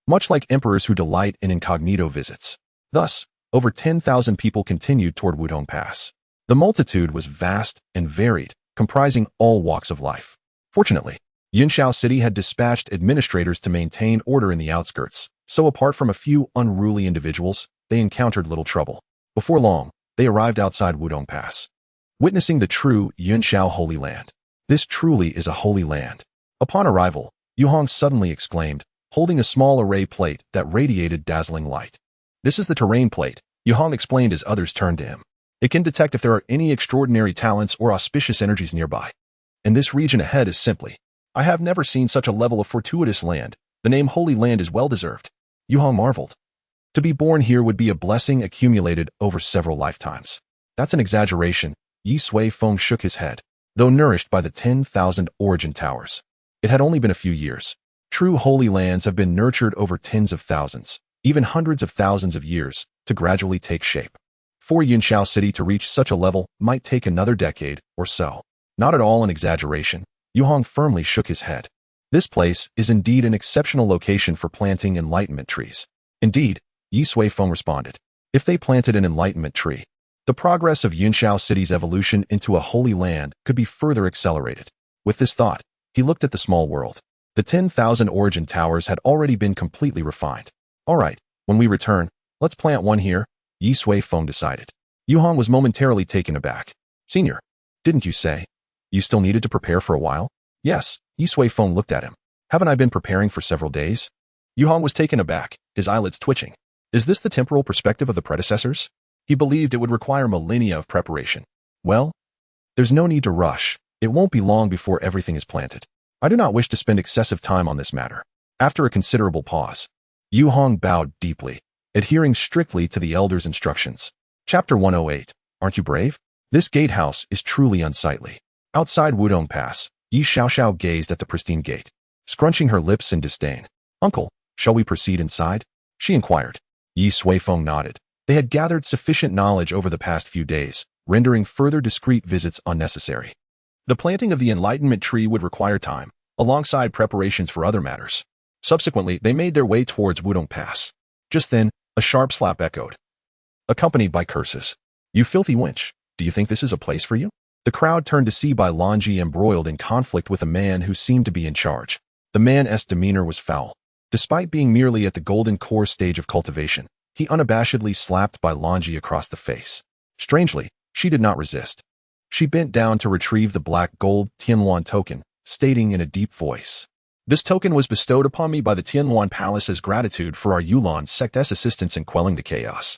much like emperors who delight in incognito visits. Thus, over 10,000 people continued toward Wudong Pass. The multitude was vast and varied, comprising all walks of life. Fortunately, Yunshao City had dispatched administrators to maintain order in the outskirts, so apart from a few unruly individuals, they encountered little trouble. Before long, they arrived outside Wudong Pass, witnessing the true Yunshao Holy Land. This truly is a holy land. Upon arrival, Yuhong suddenly exclaimed, holding a small array plate that radiated dazzling light. This is the terrain plate, Yuhong explained as others turned to him. It can detect if there are any extraordinary talents or auspicious energies nearby. And this region ahead is simply, I have never seen such a level of fortuitous land. The name Holy Land is well-deserved. Yuhong marveled. To be born here would be a blessing accumulated over several lifetimes. That's an exaggeration, Ye Suifeng shook his head. Though nourished by the 10,000 origin towers, it had only been a few years. True holy lands have been nurtured over tens of thousands, even hundreds of thousands of years, to gradually take shape. For Yunshao City to reach such a level might take another decade or so. Not at all an exaggeration, Yuhong firmly shook his head. This place is indeed an exceptional location for planting enlightenment trees. Indeed, Ye Suifeng responded. If they planted an enlightenment tree, the progress of Yunshao City's evolution into a holy land could be further accelerated. With this thought, he looked at the small world. The 10,000 origin towers had already been completely refined. All right, when we return, let's plant one here, Ye Suifeng decided. Yuhong was momentarily taken aback. Senior, didn't you say you still needed to prepare for a while? Yes, Ye Suifeng looked at him. Haven't I been preparing for several days? Yuhong was taken aback, his eyelids twitching. Is this the temporal perspective of the predecessors? He believed it would require millennia of preparation. Well, there's no need to rush. It won't be long before everything is planted. I do not wish to spend excessive time on this matter. After a considerable pause, Yuhong bowed deeply, adhering strictly to the elder's instructions. Chapter 108. Aren't you brave? This gatehouse is truly unsightly. Outside Wudong Pass, Ye Suifeng gazed at the pristine gate, scrunching her lips in disdain. Uncle, shall we proceed inside? She inquired. Ye Suifeng nodded. They had gathered sufficient knowledge over the past few days, rendering further discreet visits unnecessary. The planting of the enlightenment tree would require time, alongside preparations for other matters. Subsequently, they made their way towards Wudong Pass. Just then, a sharp slap echoed, accompanied by curses. You filthy wench, do you think this is a place for you? The crowd turned to see Bailanji embroiled in conflict with a man who seemed to be in charge. The man's demeanor was foul. Despite being merely at the golden core stage of cultivation, he unabashedly slapped Bailanji across the face. Strangely, she did not resist. She bent down to retrieve the black gold Tianluan token, stating in a deep voice, "This token was bestowed upon me by the Tianluan Palace as gratitude for our Yulan sect's assistance in quelling the chaos.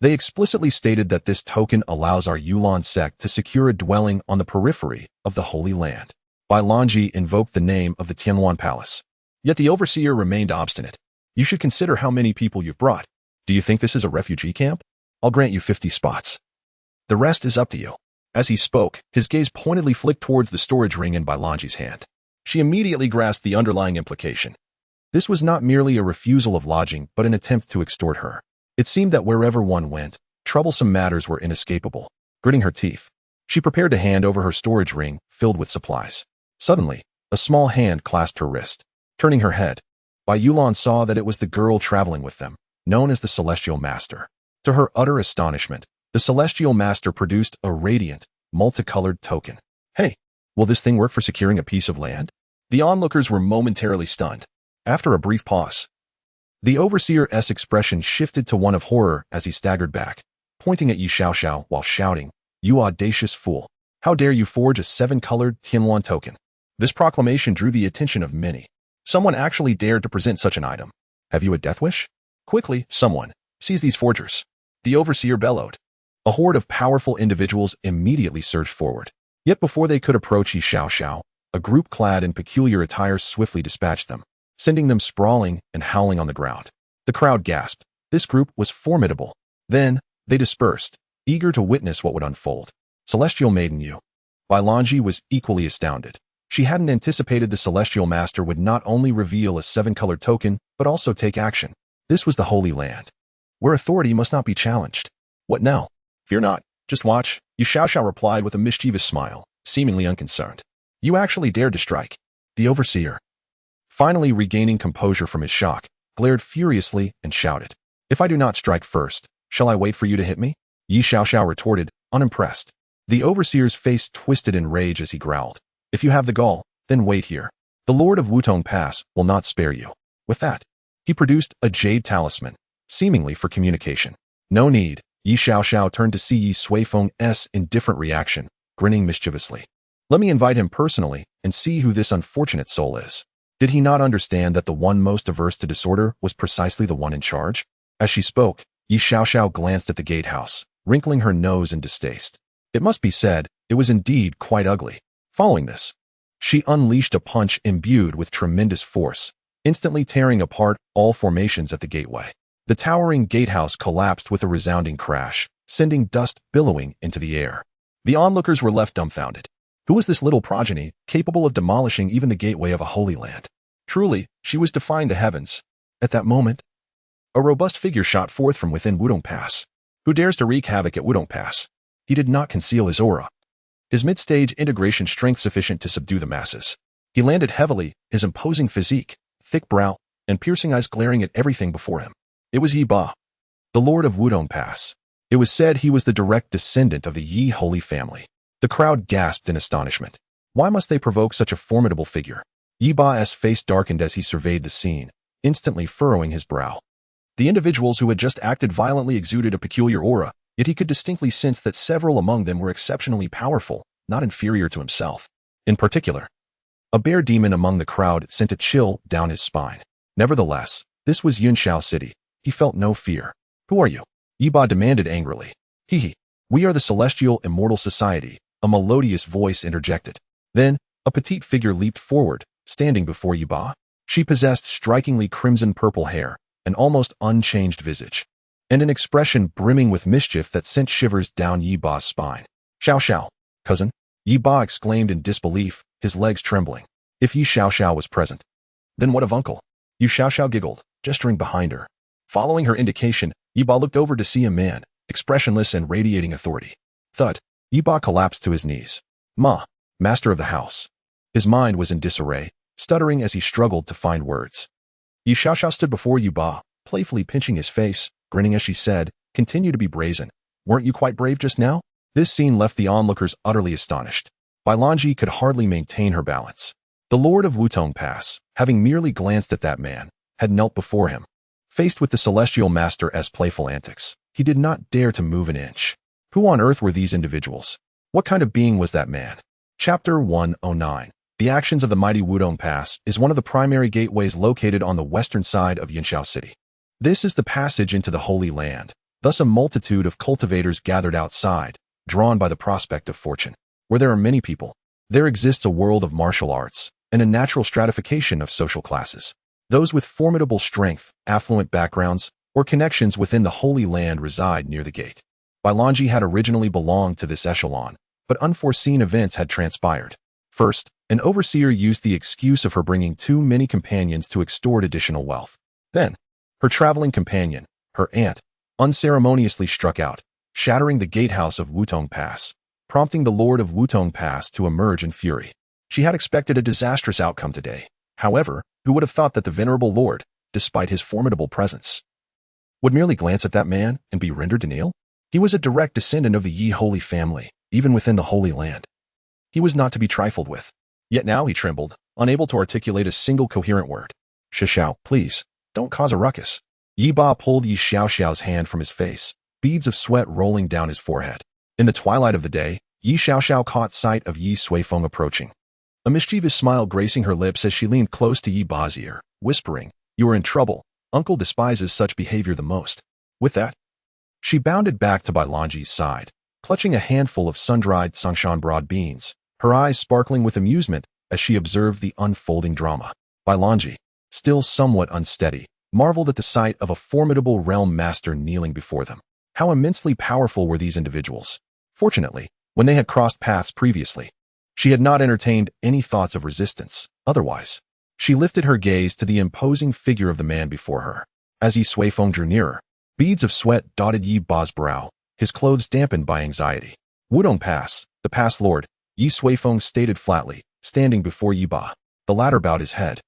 They explicitly stated that this token allows our Yulan sect to secure a dwelling on the periphery of the Holy Land." Bailanji invoked the name of the Tianluan Palace. Yet the overseer remained obstinate. "You should consider how many people you've brought. Do you think this is a refugee camp? I'll grant you 50 spots. The rest is up to you." As he spoke, his gaze pointedly flicked towards the storage ring in Bailanji's hand. She immediately grasped the underlying implication. This was not merely a refusal of lodging, but an attempt to extort her. It seemed that wherever one went, troublesome matters were inescapable. Gritting her teeth, she prepared to hand over her storage ring, filled with supplies. Suddenly, a small hand clasped her wrist. Turning her head, Bai Yulan saw that it was the girl traveling with them. known as the Celestial Master. To her utter astonishment, the Celestial Master produced a radiant, multicolored token. Hey, will this thing work for securing a piece of land? The onlookers were momentarily stunned. After a brief pause, the Overseer's expression shifted to one of horror as he staggered back, pointing at Ye Suifeng while shouting, "You audacious fool! How dare you forge a 7-colored Tianluan token?" This proclamation drew the attention of many. Someone actually dared to present such an item. Have you a death wish? Quickly, someone, seize these forgers. The Overseer bellowed. A horde of powerful individuals immediately surged forward. Yet before they could approach Ye Suifeng, a group clad in peculiar attire swiftly dispatched them, sending them sprawling and howling on the ground. The crowd gasped. This group was formidable. Then, they dispersed, eager to witness what would unfold. Celestial Maiden Yu. Bailanji was equally astounded. She hadn't anticipated the Celestial Master would not only reveal a 7-colored token, but also take action. This was the Holy Land, where authority must not be challenged. What now? Fear not. Just watch, Ye Suifeng replied with a mischievous smile, seemingly unconcerned. You actually dared to strike. The Overseer, finally regaining composure from his shock, glared furiously and shouted, "If I do not strike first, shall I wait for you to hit me?" Ye Suifeng retorted, unimpressed. The Overseer's face twisted in rage as he growled, "If you have the gall, then wait here. The Lord of Wutong Pass will not spare you." With that, he produced a jade talisman, seemingly for communication. No need. Ye Suifeng turned to see Ye Suifeng's indifferent reaction, grinning mischievously. Let me invite him personally and see who this unfortunate soul is. Did he not understand that the one most averse to disorder was precisely the one in charge? As she spoke, Ye Suifeng glanced at the gatehouse, wrinkling her nose in distaste. It must be said, it was indeed quite ugly. Following this, she unleashed a punch imbued with tremendous force, instantly tearing apart all formations at the gateway. The towering gatehouse collapsed with a resounding crash, sending dust billowing into the air. The onlookers were left dumbfounded. Who was this little progeny, capable of demolishing even the gateway of a holy land? Truly, she was defying the heavens. At that moment, a robust figure shot forth from within Wudong Pass. Who dares to wreak havoc at Wudong Pass? He did not conceal his aura. His mid-stage integration strength sufficient to subdue the masses. He landed heavily, his imposing physique, thick brow, and piercing eyes glaring at everything before him. It was Yi Ba, the Lord of Wudong Pass. It was said he was the direct descendant of the Yi holy family. The crowd gasped in astonishment. Why must they provoke such a formidable figure? Yi Ba's face darkened as he surveyed the scene, instantly furrowing his brow. The individuals who had just acted violently exuded a peculiar aura, yet he could distinctly sense that several among them were exceptionally powerful, not inferior to himself. In particular, a bear demon among the crowd sent a chill down his spine. Nevertheless, this was Yunshao City. He felt no fear. Who are you? Yi Ba demanded angrily. He. We are the Celestial Immortal Society, a melodious voice interjected. Then, a petite figure leaped forward, standing before Yi Ba. She possessed strikingly crimson-purple hair, an almost unchanged visage, and an expression brimming with mischief that sent shivers down Yi Ba's spine. Xiao, cousin, Yi Ba exclaimed in disbelief, his legs trembling. If Ye Suifeng was present, then what of uncle? Ye Suifeng giggled, gesturing behind her. Following her indication, Yi Ba looked over to see a man, expressionless and radiating authority. Thud. Yi Ba collapsed to his knees. Ma, master of the house. His mind was in disarray, stuttering as he struggled to find words. Ye Suifeng stood before Yi Ba, playfully pinching his face, grinning as she said, "Continue to be brazen. Weren't you quite brave just now?" This scene left the onlookers utterly astonished. Bailanji could hardly maintain her balance. The Lord of Wutong Pass, having merely glanced at that man, had knelt before him. Faced with the Celestial Master's playful antics, he did not dare to move an inch. Who on earth were these individuals? What kind of being was that man? Chapter 109. The actions of the mighty Wudong Pass is one of the primary gateways located on the western side of Yunshao City. This is the passage into the Holy Land. Thus a multitude of cultivators gathered outside, drawn by the prospect of fortune. Where there are many people, there exists a world of martial arts and a natural stratification of social classes. Those with formidable strength, affluent backgrounds, or connections within the Holy Land reside near the gate. Bailanji had originally belonged to this echelon, but unforeseen events had transpired. First, an overseer used the excuse of her bringing too many companions to extort additional wealth. Then, her traveling companion, her aunt, unceremoniously struck out, shattering the gatehouse of Wutong Pass, prompting the Lord of Wutong Pass to emerge in fury. She had expected a disastrous outcome today. However, who would have thought that the venerable lord, despite his formidable presence, would merely glance at that man and be rendered to kneel? He was a direct descendant of the Ye holy family, even within the Holy Land. He was not to be trifled with. Yet now he trembled, unable to articulate a single coherent word. Xiao, please, don't cause a ruckus. Yi Ba pulled Ye Xiao's hand from his face, beads of sweat rolling down his forehead. In the twilight of the day, Ye Xiao caught sight of Ye Suifeng approaching. A mischievous smile gracing her lips as she leaned close to Yi Ba's ear, whispering, "You are in trouble. Uncle despises such behavior the most." With that, she bounded back to Bailanji's side, clutching a handful of sun-dried Sangshan broad beans, her eyes sparkling with amusement as she observed the unfolding drama. Bailanji, still somewhat unsteady, marveled at the sight of a formidable realm master kneeling before them. How immensely powerful were these individuals? Fortunately, when they had crossed paths previously, she had not entertained any thoughts of resistance. Otherwise, she lifted her gaze to the imposing figure of the man before her. As Ye Suifeng drew nearer, beads of sweat dotted Yi Ba's brow, his clothes dampened by anxiety. Wudong Pass, the Pass Lord, Ye Suifeng stated flatly, standing before Yi Ba. The latter bowed his head,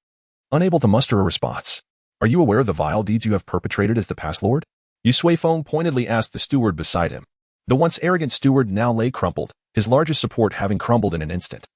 unable to muster a response. "Are you aware of the vile deeds you have perpetrated as the Pass Lord?" Ye Suifeng pointedly asked the steward beside him. The once arrogant steward now lay crumpled, his largest support having crumbled in an instant.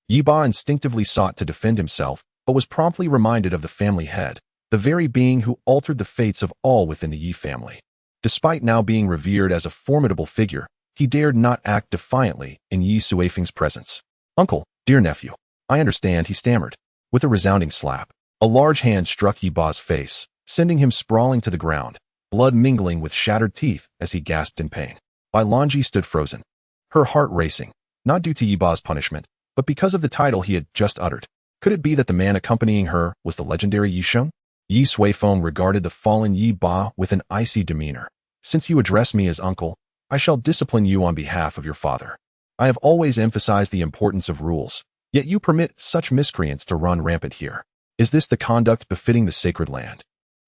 Yi Ba instinctively sought to defend himself, but was promptly reminded of the family head, the very being who altered the fates of all within the Yi family. Despite now being revered as a formidable figure, he dared not act defiantly in Ye Suifeng's presence. "Uncle, dear nephew, I understand," he stammered. With a resounding slap, a large hand struck Yi Ba's face, sending him sprawling to the ground, blood mingling with shattered teeth as he gasped in pain. Bailanji stood frozen, her heart racing, not due to Yi Ba's punishment, but because of the title he had just uttered. Could it be that the man accompanying her was the legendary Ye Sheng? Ye Suifeng regarded the fallen Yi Ba with an icy demeanor. "Since you address me as uncle, I shall discipline you on behalf of your father. I have always emphasized the importance of rules, yet you permit such miscreants to run rampant here. Is this the conduct befitting the sacred land?"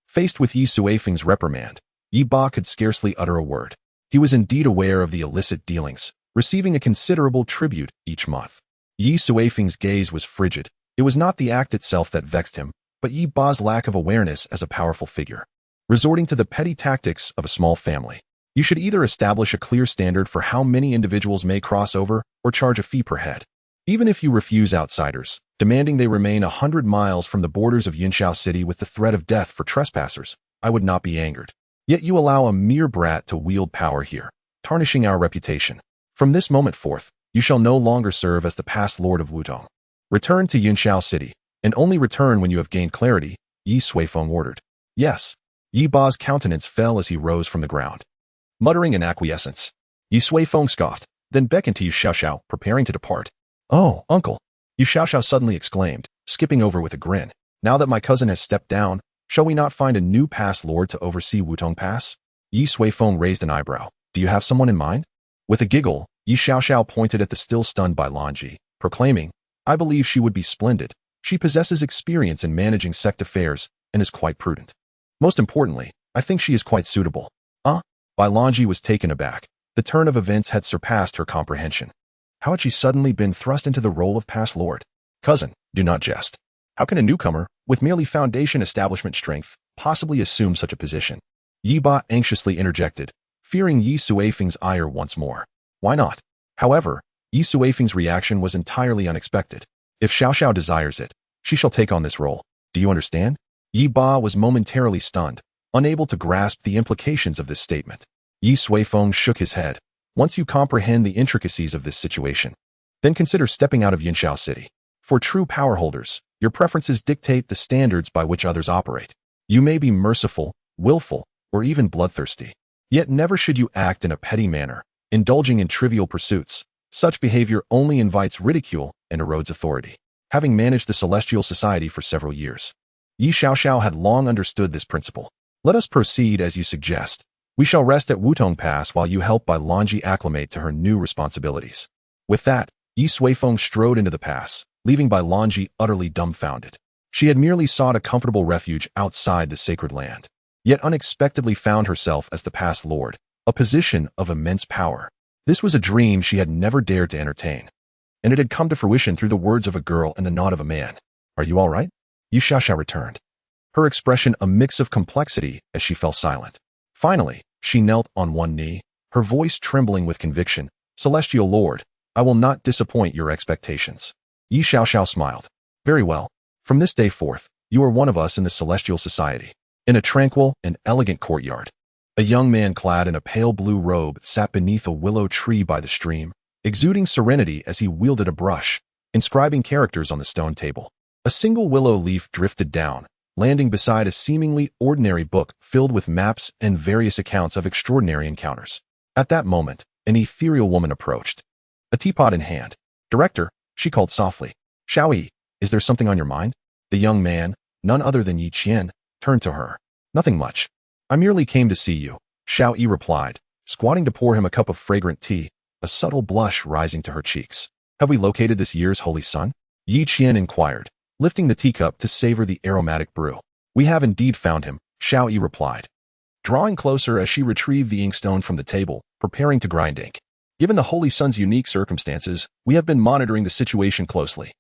Faced with Ye Suifeng's reprimand, Yi Ba could scarcely utter a word. He was indeed aware of the illicit dealings, receiving a considerable tribute each month. Ye Suifeng's gaze was frigid. It was not the act itself that vexed him, but Yi Ba's lack of awareness as a powerful figure. Resorting to the petty tactics of a small family, you should either establish a clear standard for how many individuals may cross over or charge a fee per head. Even if you refuse outsiders, demanding they remain 100 miles from the borders of Yunxiao City with the threat of death for trespassers, I would not be angered. Yet you allow a mere brat to wield power here, tarnishing our reputation. From this moment forth, you shall no longer serve as the past Lord of Wudong. Return to Yunxiao City, and only return when you have gained clarity, Ye Suifeng ordered. "Yes." Yi Ba's countenance fell as he rose from the ground. Muttering in acquiescence, Ye Suifeng scoffed, then beckoned to Ye Xiao, preparing to depart. "Oh, uncle," Ye Xiao suddenly exclaimed, skipping over with a grin. "Now that my cousin has stepped down, shall we not find a new Pass Lord to oversee Wudong Pass?" Ye Suifeng raised an eyebrow. "Do you have someone in mind?" With a giggle, Ye Xiao pointed at the still stunned Bailanji, proclaiming, "I believe she would be splendid. She possesses experience in managing sect affairs and is quite prudent. Most importantly, I think she is quite suitable." Bailanji was taken aback. The turn of events had surpassed her comprehension. How had she suddenly been thrust into the role of Pass Lord? "Cousin, do not jest. How can a newcomer, with merely foundation establishment strength, possibly assume such a position?" Yi Ba anxiously interjected, fearing Ye Suifeng's ire once more. "Why not?" However, Ye Suifeng's reaction was entirely unexpected. "If Xiao desires it, she shall take on this role. Do you understand?" Yi Ba was momentarily stunned, unable to grasp the implications of this statement. Ye Suifeng shook his head. "Once you comprehend the intricacies of this situation, then consider stepping out of Yunxiao City. For true power holders, your preferences dictate the standards by which others operate. You may be merciful, willful, or even bloodthirsty. Yet never should you act in a petty manner, indulging in trivial pursuits. Such behavior only invites ridicule and erodes authority." Having managed the celestial society for several years, Ye Xiao had long understood this principle. "Let us proceed as you suggest. We shall rest at Wudong Pass while you help Bailanji acclimate to her new responsibilities." With that, Ye Suifeng strode into the pass, leaving Bailanji utterly dumbfounded. She had merely sought a comfortable refuge outside the sacred land, yet unexpectedly found herself as the Pass Lord, a position of immense power. This was a dream she had never dared to entertain, and it had come to fruition through the words of a girl and the nod of a man. "Are you all right?" Ye Xiao returned. her expression a mix of complexity as she fell silent. Finally, she knelt on one knee, her voice trembling with conviction. "Celestial Lord, I will not disappoint your expectations." Ye Suifeng smiled. "Very well. From this day forth, you are one of us in the celestial society." In a tranquil and elegant courtyard, a young man clad in a pale blue robe sat beneath a willow tree by the stream, exuding serenity as he wielded a brush, inscribing characters on the stone table. A single willow leaf drifted down, landing beside a seemingly ordinary book filled with maps and various accounts of extraordinary encounters. At that moment, an ethereal woman approached, a teapot in hand. "Director," she called softly. "Shao Yi, is there something on your mind?" The young man, none other than Yi Qian, turned to her. "Nothing much. I merely came to see you," Shao Yi replied, squatting to pour him a cup of fragrant tea, a subtle blush rising to her cheeks. "Have we located this year's holy sun?" Yi Qian inquired, lifting the teacup to savor the aromatic brew. "We have indeed found him," Shao Yi replied, drawing closer as she retrieved the inkstone from the table, preparing to grind ink. "Given the holy sun's unique circumstances, we have been monitoring the situation closely.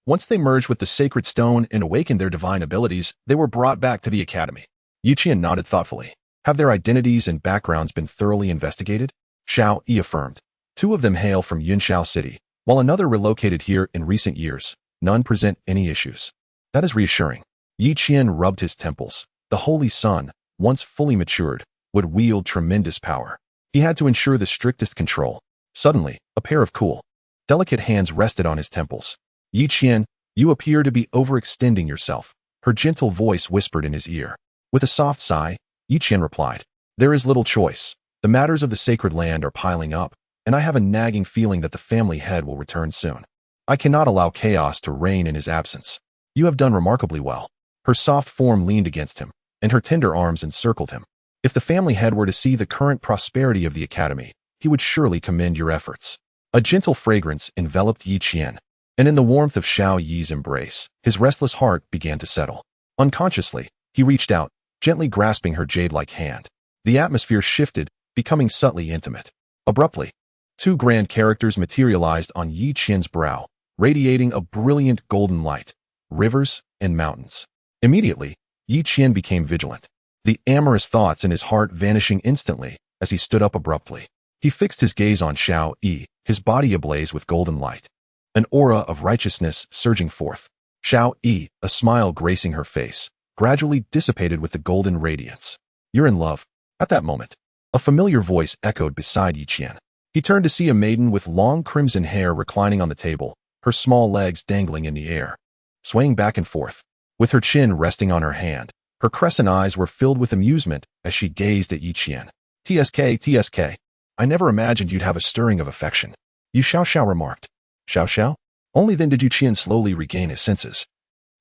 Once they merged with the sacred stone and awakened their divine abilities, they were brought back to the academy." Yi Qian nodded thoughtfully. "Have their identities and backgrounds been thoroughly investigated?" Shao Yi affirmed. "Two of them hail from Yunshao City, while another relocated here in recent years. None present any issues." "That is reassuring." Yi Qian rubbed his temples. The holy sun, once fully matured, would wield tremendous power. He had to ensure the strictest control. Suddenly, a pair of cool, delicate hands rested on his temples. "Yi Qian, you appear to be overextending yourself," her gentle voice whispered in his ear. With a soft sigh, Yi Qian replied, "There is little choice. The matters of the sacred land are piling up, and I have a nagging feeling that the family head will return soon. I cannot allow chaos to reign in his absence." "You have done remarkably well." Her soft form leaned against him, and her tender arms encircled him. "If the family head were to see the current prosperity of the academy, he would surely commend your efforts." A gentle fragrance enveloped Yi Qian, and in the warmth of Shao Yi's embrace, his restless heart began to settle. Unconsciously, he reached out, gently grasping her jade-like hand. The atmosphere shifted, becoming subtly intimate. Abruptly, two grand characters materialized on Yi Qian's brow, radiating a brilliant golden light: rivers and mountains. Immediately, Yi Qian became vigilant, the amorous thoughts in his heart vanishing instantly as he stood up abruptly. He fixed his gaze on Shao Yi, his body ablaze with golden light, an aura of righteousness surging forth. Shao Yi, a smile gracing her face, gradually dissipated with the golden radiance. "You're in love." At that moment, a familiar voice echoed beside Yi Qian. He turned to see a maiden with long crimson hair reclining on the table, her small legs dangling in the air, swaying back and forth. With her chin resting on her hand, her crescent eyes were filled with amusement as she gazed at Yi Qian. TSK, I never imagined you'd have a stirring of affection," Yi Suifeng remarked. "Xiao? Only then did Yi Qian slowly regain his senses,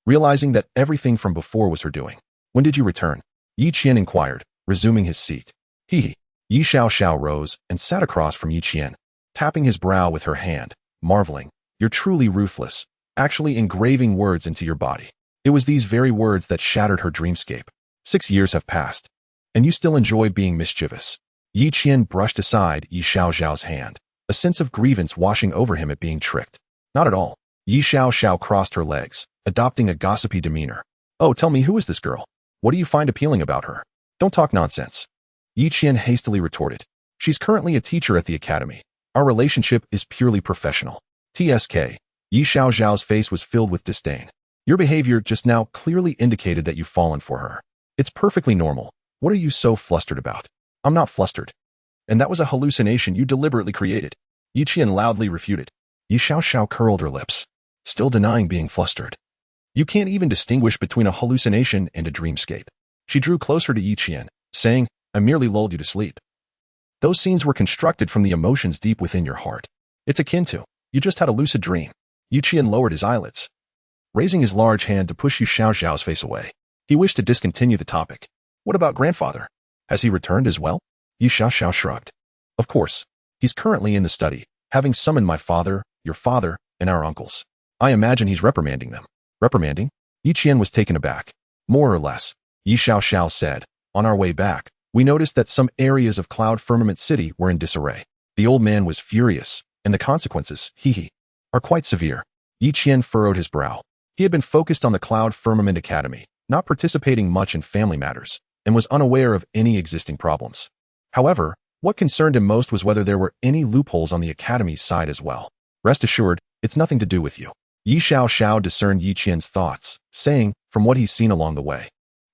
realizing that everything from before was her doing. "When did you return?" Yi Qian inquired, resuming his seat. He. Yi Suifeng rose and sat across from Yi Qian, tapping his brow with her hand, marveling. "You're truly ruthless, actually engraving words into your body." It was these very words that shattered her dreamscape. 6 years have passed, and you still enjoy being mischievous." Yi Qian brushed aside Yi Suifeng's hand, a sense of grievance washing over him at being tricked. "Not at all." Yi Suifeng crossed her legs, adopting a gossipy demeanor. "Oh, tell me, who is this girl? What do you find appealing about her?" "Don't talk nonsense," Yi Qian hastily retorted. "She's currently a teacher at the academy. Our relationship is purely professional." TSK. Yi Suifeng's face was filled with disdain. "Your behavior just now clearly indicated that you've fallen for her. It's perfectly normal. What are you so flustered about?" "I'm not flustered. And that was a hallucination you deliberately created," Yi Qian loudly refuted. Yi Suifeng curled her lips, still denying being flustered. "You can't even distinguish between a hallucination and a dreamscape." She drew closer to Yi Qian, saying, "I merely lulled you to sleep. Those scenes were constructed from the emotions deep within your heart. It's akin to, you just had a lucid dream." Yi Qian lowered his eyelids, raising his large hand to push Yi Suifeng's face away. He wished to discontinue the topic. "What about grandfather? Has he returned as well?" Yi Suifeng shrugged. "Of course. He's currently in the study, having summoned my father, your father, and our uncles. I imagine he's reprimanding them." "Reprimanding?" Yi Qian was taken aback. "More or less," Yi Suifeng said. "On our way back, we noticed that some areas of Cloud Firmament City were in disarray. The old man was furious, and the consequences, are quite severe." Yi Qian furrowed his brow. He had been focused on the Cloud Firmament Academy, not participating much in family matters, and was unaware of any existing problems. However, what concerned him most was whether there were any loopholes on the academy's side as well. Rest assured, it's nothing to do with you. Ye Xiao discerned Yi Qian's thoughts, saying, from what he's seen along the way,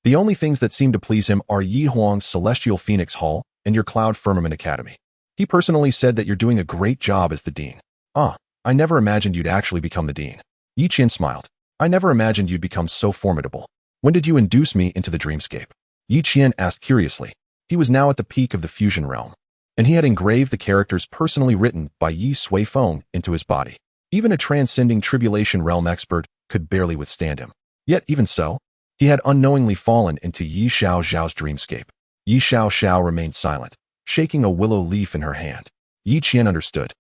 the only things that seem to please him are Yi Huang's Celestial Phoenix Hall and your Cloud Firmament Academy. He personally said that you're doing a great job as the dean. I never imagined you'd actually become the dean. Yi Qian smiled. I never imagined you'd become so formidable. When did you induce me into the dreamscape? Yi Qian asked curiously. He was now at the peak of the fusion realm, and he had engraved the characters personally written by Ye Suifeng into his body. Even a transcending Tribulation realm expert could barely withstand him. Yet even so, he had unknowingly fallen into Ye Xiao's dreamscape. Ye Xiao remained silent, shaking a willow leaf in her hand. Yi Qian understood.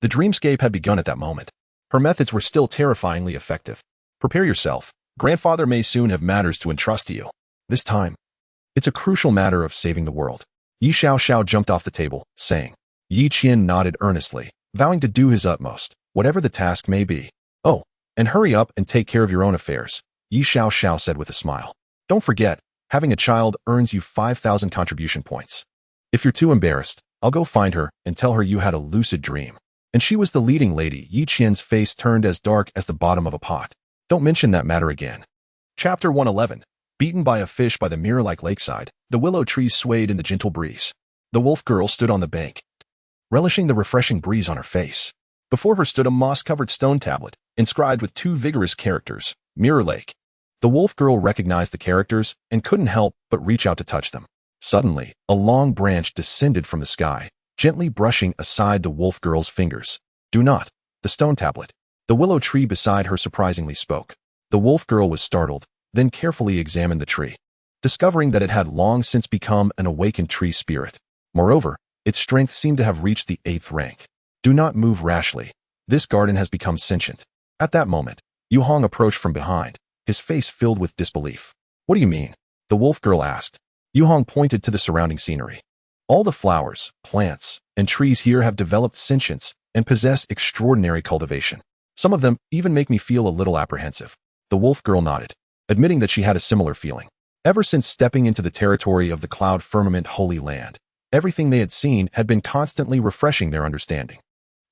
The dreamscape had begun at that moment. Her methods were still terrifyingly effective. Prepare yourself. Grandfather may soon have matters to entrust to you. This time, it's a crucial matter of saving the world. Ye Xiao jumped off the table, saying. Yi Qian nodded earnestly, vowing to do his utmost, whatever the task may be. Oh, and hurry up and take care of your own affairs, Ye Xiao said with a smile. Don't forget, having a child earns you 5,000 contribution points. If you're too embarrassed, I'll go find her and tell her you had a lucid dream. And she was the leading lady. Yi Qian's face turned as dark as the bottom of a pot. Don't mention that matter again. Chapter 111. Beaten by a fish by the mirror-like lakeside, the willow trees swayed in the gentle breeze. The wolf girl stood on the bank, relishing the refreshing breeze on her face. Before her stood a moss-covered stone tablet, inscribed with two vigorous characters, Mirror Lake. The wolf girl recognized the characters and couldn't help but reach out to touch them. Suddenly, a long branch descended from the sky, gently brushing aside the wolf girl's fingers. Do not. The stone tablet. The willow tree beside her surprisingly spoke. The wolf girl was startled, then carefully examined the tree, discovering that it had long since become an awakened tree spirit. Moreover, its strength seemed to have reached the 8th rank. Do not move rashly. This garden has become sentient. At that moment, Yu Hong approached from behind, his face filled with disbelief. What do you mean? The wolf girl asked. Yu Hong pointed to the surrounding scenery. All the flowers, plants, and trees here have developed sentience and possess extraordinary cultivation. Some of them even make me feel a little apprehensive. The wolf girl nodded, admitting that she had a similar feeling. Ever since stepping into the territory of the Cloud Firmament Holy Land, everything they had seen had been constantly refreshing their understanding.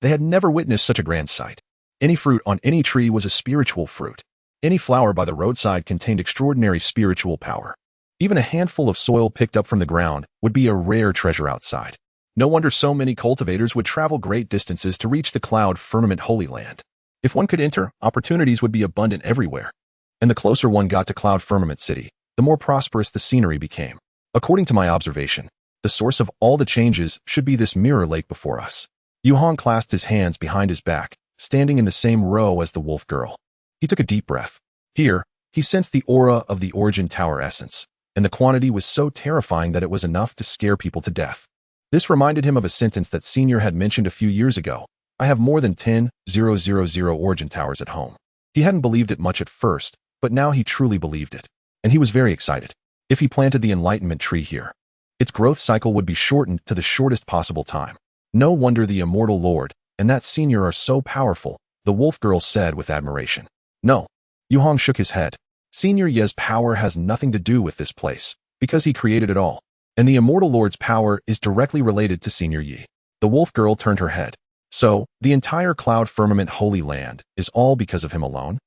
They had never witnessed such a grand sight. Any fruit on any tree was a spiritual fruit. Any flower by the roadside contained extraordinary spiritual power. Even a handful of soil picked up from the ground would be a rare treasure outside. No wonder so many cultivators would travel great distances to reach the Cloud Firmament Holy Land. If one could enter, opportunities would be abundant everywhere. And the closer one got to Cloud Firmament City, the more prosperous the scenery became. According to my observation, the source of all the changes should be this mirror lake before us. Yu Hong clasped his hands behind his back, standing in the same row as the wolf girl. He took a deep breath. Here, he sensed the aura of the Origin Tower essence, and the quantity was so terrifying that it was enough to scare people to death. This reminded him of a sentence that Senior had mentioned a few years ago. I have more than 10,000 Origin Towers at home. He hadn't believed it much at first, but now he truly believed it. And he was very excited. If he planted the enlightenment tree here, its growth cycle would be shortened to the shortest possible time. No wonder the immortal lord and that senior are so powerful, the wolf girl said with admiration. No. Yu Hong shook his head. Senior Ye's power has nothing to do with this place, because he created it all. And the immortal lord's power is directly related to Senior Ye. The wolf girl turned her head. So, the entire Cloud Firmament Holy Land is all because of him alone?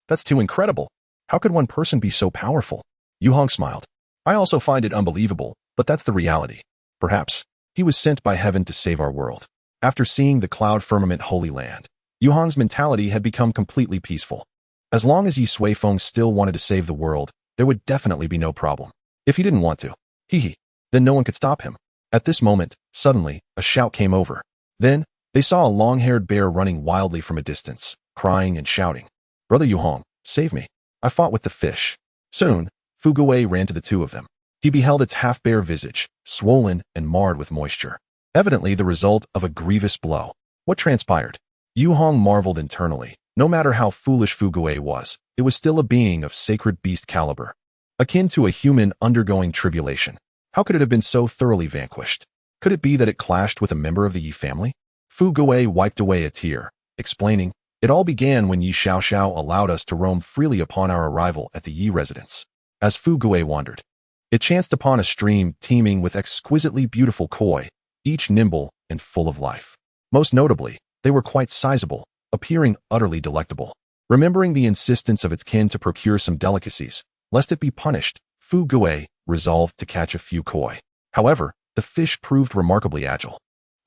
That's too incredible. How could one person be so powerful? Yu Hong smiled. I also find it unbelievable, but that's the reality. Perhaps he was sent by heaven to save our world. After seeing the Cloud Firmament Holy Land, Yu Hong's mentality had become completely peaceful. As long as Ye Suifeng still wanted to save the world, there would definitely be no problem. If he didn't want to, then no one could stop him. At this moment, suddenly, a shout came over. Then, they saw a long-haired bear running wildly from a distance, crying and shouting. Brother Yu Hong, save me. I fought with the fish. Soon, Fu Guwei ran to the two of them. He beheld its half-bare visage, swollen and marred with moisture. Evidently the result of a grievous blow. What transpired? Yu Hong marveled internally. No matter how foolish Fu Guwei was, it was still a being of sacred beast caliber, akin to a human undergoing tribulation. How could it have been so thoroughly vanquished? Could it be that it clashed with a member of the Yi family? Fu Guwei wiped away a tear, explaining, it all began when Ye Xiao allowed us to roam freely upon our arrival at the Yi residence. As Fu Gui wandered, it chanced upon a stream teeming with exquisitely beautiful koi, each nimble and full of life. Most notably, they were quite sizable, appearing utterly delectable. Remembering the insistence of its kin to procure some delicacies, lest it be punished, Fu Gui resolved to catch a few koi. However, the fish proved remarkably agile,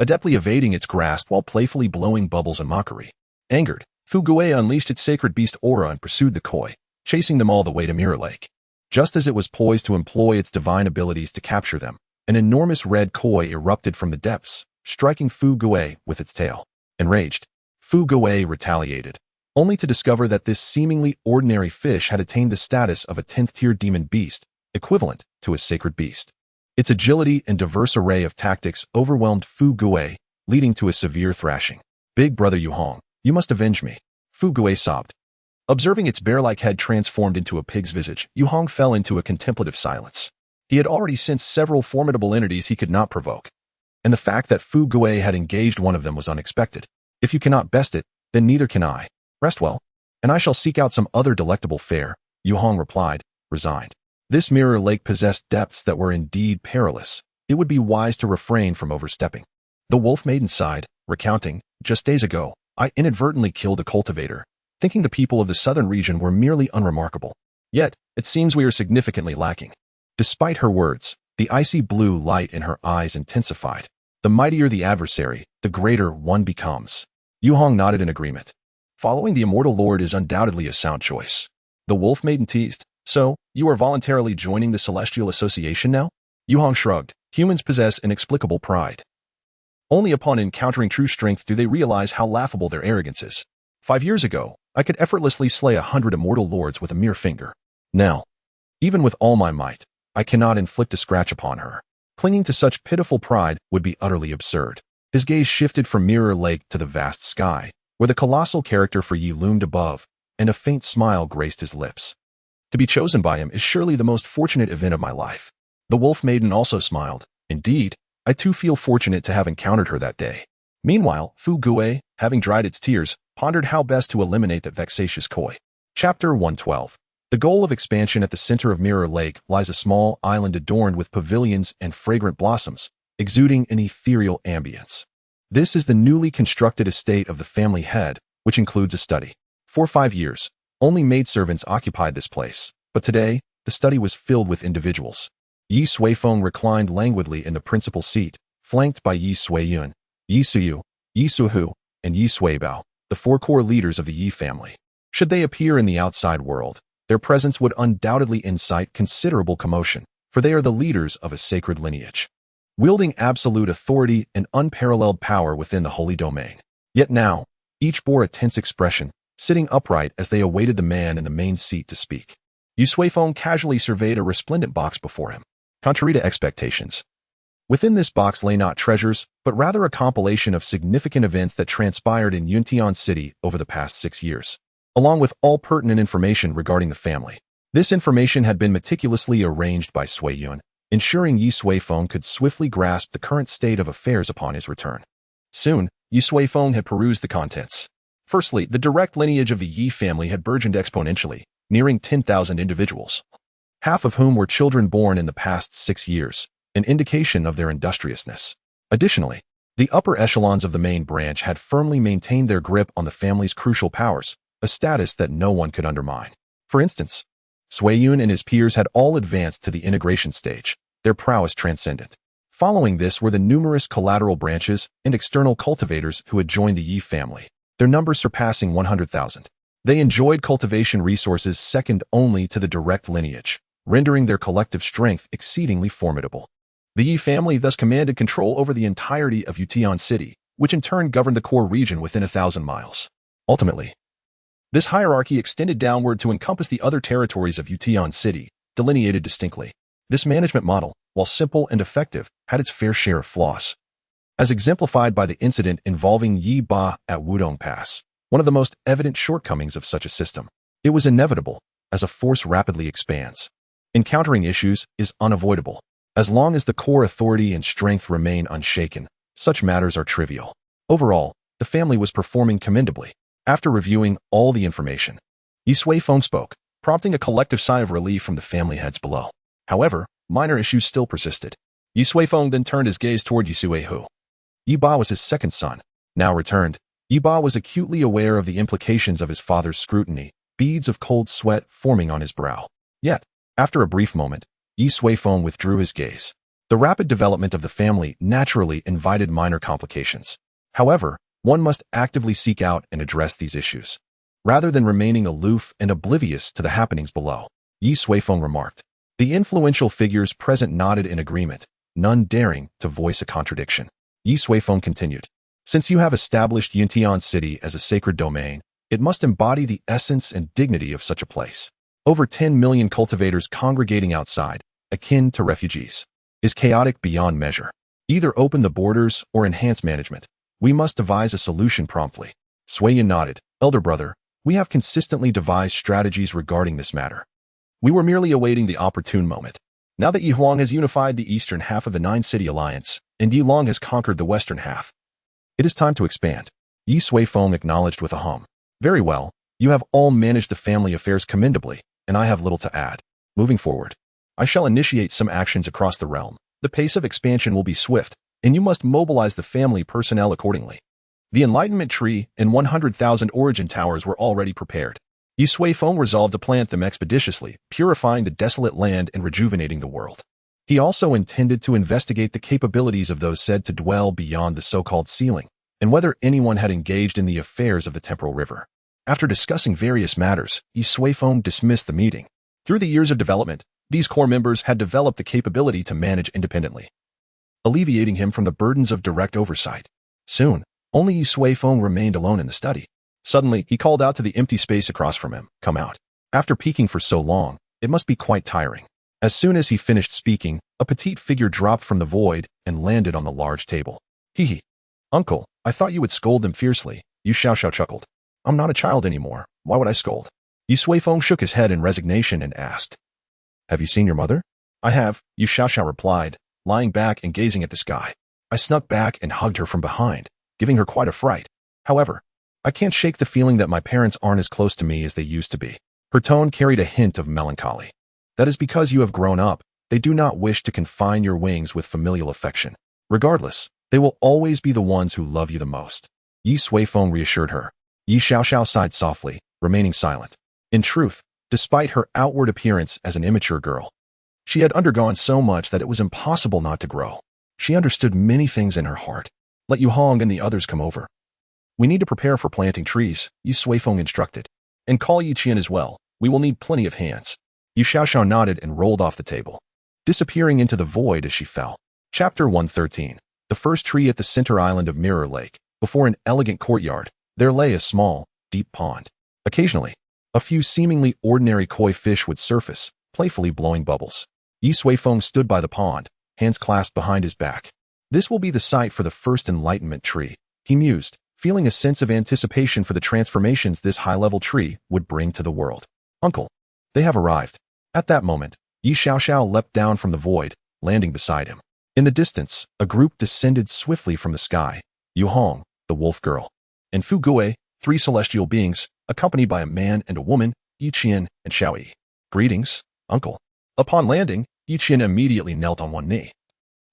adeptly evading its grasp while playfully blowing bubbles in mockery. Angered, Fu Gui unleashed its sacred beast aura and pursued the koi, chasing them all the way to Mirror Lake. Just as it was poised to employ its divine abilities to capture them, an enormous red koi erupted from the depths, striking Fu Gui with its tail. Enraged, Fu Gui retaliated, only to discover that this seemingly ordinary fish had attained the status of a 10th-tier demon beast, equivalent to a sacred beast. Its agility and diverse array of tactics overwhelmed Fu Gui, leading to a severe thrashing. "Big brother Yu Hong, you must avenge me," Fu Gui sobbed. Observing its bear-like head transformed into a pig's visage, Yu Hong fell into a contemplative silence. He had already sensed several formidable entities he could not provoke, and the fact that Fu Gui had engaged one of them was unexpected. "If you cannot best it, then neither can I. Rest well, and I shall seek out some other delectable fare," Yu Hong replied, resigned. This Mirror Lake possessed depths that were indeed perilous. It would be wise to refrain from overstepping. The Wolf Maiden sighed, recounting, "Just days ago, I inadvertently killed a cultivator, thinking the people of the southern region were merely unremarkable. Yet, it seems we are significantly lacking." Despite her words, the icy blue light in her eyes intensified. The mightier the adversary, the greater one becomes. Yu Hong nodded in agreement. "Following the immortal lord is undoubtedly a sound choice." The Wolf Maiden teased, "So, you are voluntarily joining the Celestial Association now?" Yu Hong shrugged. Humans possess inexplicable pride. Only upon encountering true strength do they realize how laughable their arrogance is. 5 years ago, I could effortlessly slay 100 immortal lords with a mere finger. Now, even with all my might, I cannot inflict a scratch upon her. Clinging to such pitiful pride would be utterly absurd. His gaze shifted from Mirror Lake to the vast sky, where the colossal character for Yi loomed above, and a faint smile graced his lips. "To be chosen by him is surely the most fortunate event of my life." The Wolf Maiden also smiled. "Indeed, I too feel fortunate to have encountered her that day." Meanwhile, Fu Gui, having dried its tears, pondered how best to eliminate that vexatious koi. Chapter 112. The goal of expansion. At the center of Mirror Lake lies a small island adorned with pavilions and fragrant blossoms, exuding an ethereal ambience. This is the newly constructed estate of the family head, which includes a study. For 5 years, only maidservants occupied this place, but today, the study was filled with individuals. Ye Suifeng reclined languidly in the principal seat, flanked by Ye Suiyun, Ye Suyu, Ye Suihu, and Ye Suibao, the 4 core leaders of the Yi family. Should they appear in the outside world, their presence would undoubtedly incite considerable commotion, for they are the leaders of a sacred lineage, wielding absolute authority and unparalleled power within the holy domain. Yet now, each bore a tense expression, sitting upright as they awaited the man in the main seat to speak. Ye Suifeng casually surveyed a resplendent box before him. Contrary to expectations, within this box lay not treasures, but rather a compilation of significant events that transpired in Yuntian City over the past 6 years, along with all pertinent information regarding the family. This information had been meticulously arranged by Suiyun, ensuring Ye Suifeng could swiftly grasp the current state of affairs upon his return. Soon, Ye Suifeng had perused the contents. Firstly, the direct lineage of the Yi family had burgeoned exponentially, nearing 10,000 individuals, half of whom were children born in the past 6 years, an indication of their industriousness. Additionally, the upper echelons of the main branch had firmly maintained their grip on the family's crucial powers, a status that no one could undermine. For instance, Suiyun and his peers had all advanced to the integration stage, their prowess transcendent. Following this were the numerous collateral branches and external cultivators who had joined the Yi family, their numbers surpassing 100,000. They enjoyed cultivation resources second only to the direct lineage, rendering their collective strength exceedingly formidable. The Yi family thus commanded control over the entirety of Yutian City, which in turn governed the core region within 1,000 miles. Ultimately, this hierarchy extended downward to encompass the other territories of Yutian City, delineated distinctly. This management model, while simple and effective, had its fair share of flaws, as exemplified by the incident involving Yi Ba at Wudong Pass, one of the most evident shortcomings of such a system. It was inevitable, as a force rapidly expands. Encountering issues is unavoidable. As long as the core authority and strength remain unshaken, such matters are trivial. Overall, the family was performing commendably. After reviewing all the information, Ye Suifeng spoke, prompting a collective sigh of relief from the family heads below. However, minor issues still persisted. Ye Suifeng then turned his gaze toward Ye Suihu. Ye Ba was his second son, now returned. Ye Ba was acutely aware of the implications of his father's scrutiny, beads of cold sweat forming on his brow. Yet, after a brief moment, Ye Suifeng withdrew his gaze. The rapid development of the family naturally invited minor complications. However, one must actively seek out and address these issues, rather than remaining aloof and oblivious to the happenings below. Ye Suifeng remarked. The influential figures present nodded in agreement, none daring to voice a contradiction. Ye Suifeng continued. Since you have established Yintian City as a sacred domain, it must embody the essence and dignity of such a place. Over 10 million cultivators congregating outside, akin to refugees, is chaotic beyond measure. Either open the borders or enhance management. We must devise a solution promptly. Suiyin nodded. Elder brother, we have consistently devised strategies regarding this matter. We were merely awaiting the opportune moment. Now that Yi Huang has unified the eastern half of the Nine-City Alliance, and Yi Long has conquered the western half, it is time to expand. Ye Suifeng acknowledged with a hum. Very well, you have all managed the family affairs commendably, and I have little to add. Moving forward, I shall initiate some actions across the realm. The pace of expansion will be swift, and you must mobilize the family personnel accordingly. The Enlightenment Tree and 100,000 Origin Towers were already prepared. Ye Suifeng resolved to plant them expeditiously, purifying the desolate land and rejuvenating the world. He also intended to investigate the capabilities of those said to dwell beyond the so-called ceiling, and whether anyone had engaged in the affairs of the temporal river. After discussing various matters, Ye Suifeng dismissed the meeting. Through the years of development, these core members had developed the capability to manage independently, alleviating him from the burdens of direct oversight. Soon, only Ye Suifeng remained alone in the study. Suddenly, he called out to the empty space across from him, "Come out." After peeking for so long, it must be quite tiring. As soon as he finished speaking, a petite figure dropped from the void and landed on the large table. Hee. Uncle, I thought you would scold them fiercely. Ye Xiaoxiao chuckled. I'm not a child anymore. Why would I scold? Ye Suifeng shook his head in resignation and asked, Have you seen your mother? I have, Ye Xiaoxiao replied, lying back and gazing at the sky. I snuck back and hugged her from behind, giving her quite a fright. However, I can't shake the feeling that my parents aren't as close to me as they used to be. Her tone carried a hint of melancholy. That is because you have grown up. They do not wish to confine your wings with familial affection. Regardless, they will always be the ones who love you the most. Ye Suifeng reassured her. Ye Xiaoxiao sighed softly, remaining silent. In truth, despite her outward appearance as an immature girl, she had undergone so much that it was impossible not to grow. She understood many things in her heart. Let Yu Hong and the others come over. We need to prepare for planting trees, Ye Suifeng instructed. And call Yi Qian as well. We will need plenty of hands. Ye Xiaoxiao nodded and rolled off the table, disappearing into the void as she fell. Chapter 113. The first tree at the center island of Mirror Lake. Before an elegant courtyard, there lay a small, deep pond. Occasionally, a few seemingly ordinary koi fish would surface, playfully blowing bubbles. Ye Suifeng stood by the pond, hands clasped behind his back. This will be the site for the first enlightenment tree, he mused, feeling a sense of anticipation for the transformations this high-level tree would bring to the world. Uncle, they have arrived. At that moment, Ye Xiaoxiao leapt down from the void, landing beside him. In the distance, a group descended swiftly from the sky. Yu Hong, the wolf girl, and Fu Gui, 3 celestial beings, accompanied by a man and a woman, Yi Qian and Xiao Yi. Greetings, uncle. Upon landing, Yi Qian immediately knelt on one knee.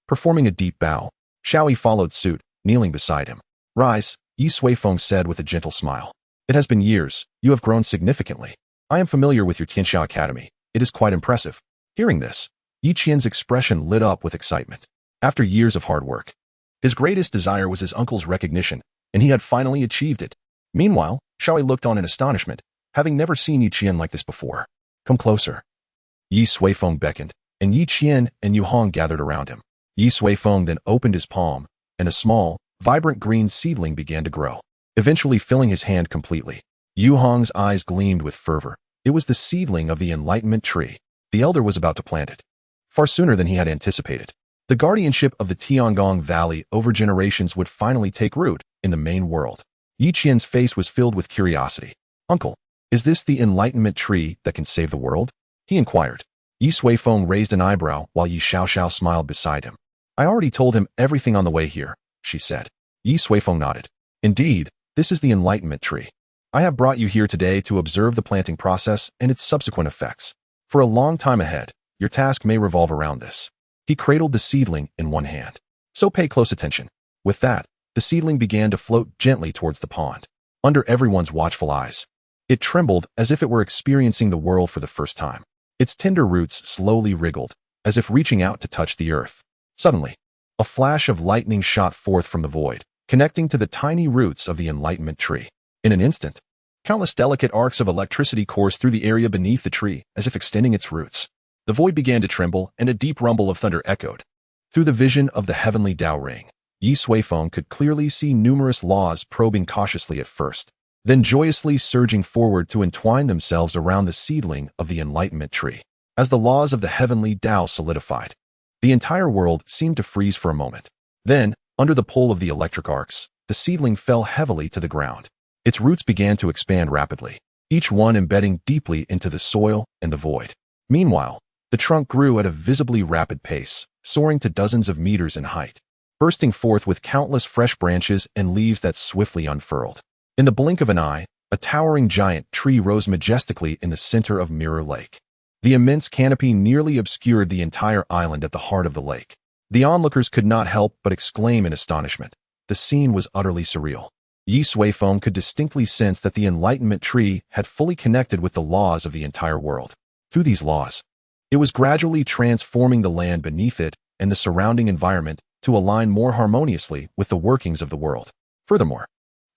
Performing a deep bow, Xiao Yi followed suit, kneeling beside him. Rise, Ye Suifeng said with a gentle smile. It has been years. You have grown significantly. I am familiar with your Tianxia Academy. It is quite impressive. Hearing this, Yi Qian's expression lit up with excitement. After years of hard work, his greatest desire was his uncle's recognition, and he had finally achieved it. Meanwhile, Xiao Yi looked on in astonishment, having never seen Yi Qian like this before. Come closer. Ye Suifeng beckoned, and Yi Qian and Yu Hong gathered around him. Ye Suifeng then opened his palm, and a small, vibrant green seedling began to grow, eventually filling his hand completely. Yu Hong's eyes gleamed with fervor. It was the seedling of the enlightenment tree. The elder was about to plant it, far sooner than he had anticipated. The guardianship of the Tiangong Valley over generations would finally take root in the main world. Yi Qian's face was filled with curiosity. Uncle, is this the enlightenment tree that can save the world? He inquired. Ye Suifeng raised an eyebrow while Ye Xiaoxiao smiled beside him. I already told him everything on the way here, she said. Ye Suifeng nodded. Indeed, this is the enlightenment tree. I have brought you here today to observe the planting process and its subsequent effects. For a long time ahead, your task may revolve around this. He cradled the seedling in one hand. So pay close attention. With that, the seedling began to float gently towards the pond, under everyone's watchful eyes. It trembled as if it were experiencing the world for the first time. Its tender roots slowly wriggled, as if reaching out to touch the earth. Suddenly, a flash of lightning shot forth from the void, connecting to the tiny roots of the enlightenment tree. In an instant, countless delicate arcs of electricity coursed through the area beneath the tree, as if extending its roots. The void began to tremble, and a deep rumble of thunder echoed. Through the vision of the heavenly Dao ring, Ye Suifeng could clearly see numerous laws probing cautiously at first, then joyously surging forward to entwine themselves around the seedling of the enlightenment tree. As the laws of the heavenly Dao solidified, the entire world seemed to freeze for a moment. Then, under the pull of the electric arcs, the seedling fell heavily to the ground. Its roots began to expand rapidly, each one embedding deeply into the soil and the void. Meanwhile, the trunk grew at a visibly rapid pace, soaring to dozens of meters in height, bursting forth with countless fresh branches and leaves that swiftly unfurled. In the blink of an eye, a towering giant tree rose majestically in the center of Mirror Lake. The immense canopy nearly obscured the entire island at the heart of the lake. The onlookers could not help but exclaim in astonishment. The scene was utterly surreal. Ye Suifeng could distinctly sense that the enlightenment tree had fully connected with the laws of the entire world. Through these laws, it was gradually transforming the land beneath it and the surrounding environment to align more harmoniously with the workings of the world. Furthermore,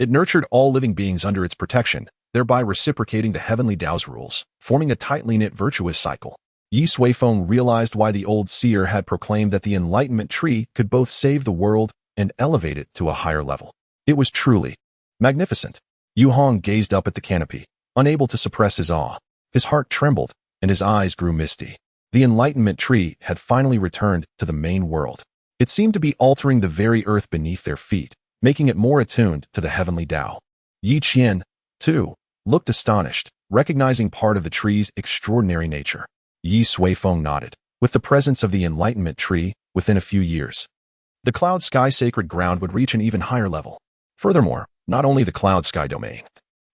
it nurtured all living beings under its protection, thereby reciprocating the heavenly Dao's rules, forming a tightly knit virtuous cycle. Ye Suifeng realized why the old seer had proclaimed that the enlightenment tree could both save the world and elevate it to a higher level. It was truly magnificent. Yu Hong gazed up at the canopy, unable to suppress his awe. His heart trembled, and his eyes grew misty. The enlightenment tree had finally returned to the main world. It seemed to be altering the very earth beneath their feet, making it more attuned to the heavenly Dao. Yi Qian, too, looked astonished, recognizing part of the tree's extraordinary nature. Ye Suifeng nodded. With the presence of the enlightenment tree, within a few years, the cloud sky sacred ground would reach an even higher level. Furthermore, not only the cloud sky domain,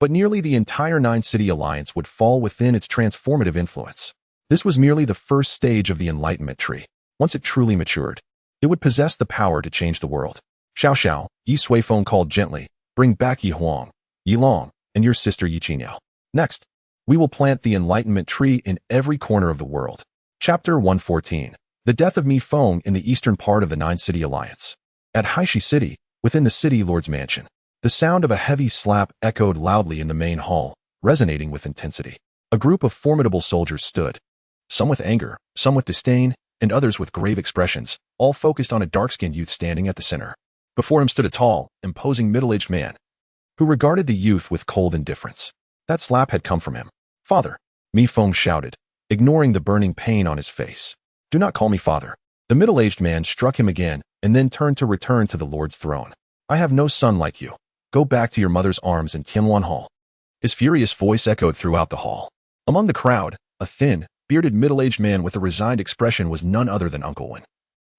but nearly the entire nine-city alliance would fall within its transformative influence. This was merely the first stage of the enlightenment tree. Once it truly matured, it would possess the power to change the world. Xiao Xiao, Ye Suifeng called gently, bring back Yi Huang, Yi Long, and your sister Yi Qiniao. Next, we will plant the enlightenment tree in every corner of the world. Chapter 114. The death of Mi Feng in the eastern part of the nine-city alliance. At Haishi City, within the city lord's mansion, the sound of a heavy slap echoed loudly in the main hall, resonating with intensity. A group of formidable soldiers stood, some with anger, some with disdain, and others with grave expressions, all focused on a dark-skinned youth standing at the center. Before him stood a tall, imposing middle-aged man, who regarded the youth with cold indifference. That slap had come from him. Father, Mi Feng shouted, ignoring the burning pain on his face. Do not call me father. The middle-aged man struck him again, and then turned to return to the Lord's throne. I have no son like you. Go back to your mother's arms in Tianwan Hall. His furious voice echoed throughout the hall. Among the crowd, a thin, bearded middle-aged man with a resigned expression was none other than Uncle Wen,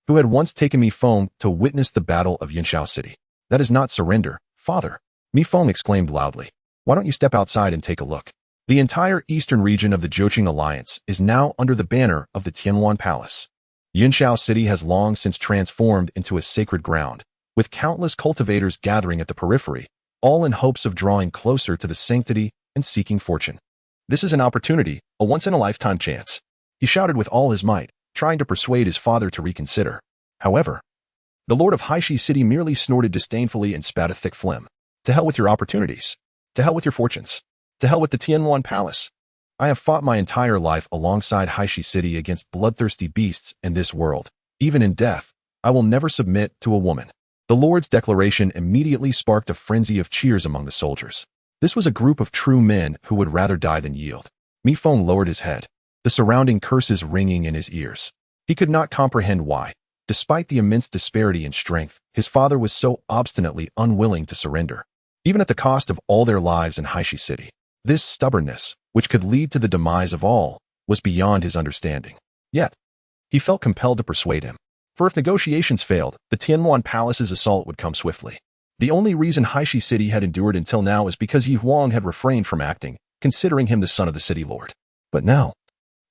who had once taken Mi Feng to witness the Battle of Yinshao City. That is not surrender, father, Mi Feng exclaimed loudly. Why don't you step outside and take a look? The entire eastern region of the Zhoqing Alliance is now under the banner of the Tianwan Palace. Yinshao City has long since transformed into a sacred ground, with countless cultivators gathering at the periphery, all in hopes of drawing closer to the sanctity and seeking fortune. This is an opportunity, a once-in-a-lifetime chance, he shouted with all his might, trying to persuade his father to reconsider. However, the lord of Haishi City merely snorted disdainfully and spat a thick phlegm. To hell with your opportunities. To hell with your fortunes. To hell with the Tianwan Palace. I have fought my entire life alongside Haishi City against bloodthirsty beasts in this world. Even in death, I will never submit to a woman. The Lord's declaration immediately sparked a frenzy of cheers among the soldiers. This was a group of true men who would rather die than yield. Mi Feng lowered his head, the surrounding curses ringing in his ears. He could not comprehend why, despite the immense disparity in strength, his father was so obstinately unwilling to surrender, even at the cost of all their lives in Haishi City. This stubbornness, which could lead to the demise of all, was beyond his understanding. Yet, he felt compelled to persuade him. For if negotiations failed, the Tianwan Palace's assault would come swiftly. The only reason Haishi City had endured until now is because Yi Huang had refrained from acting, considering him the son of the city lord. But now,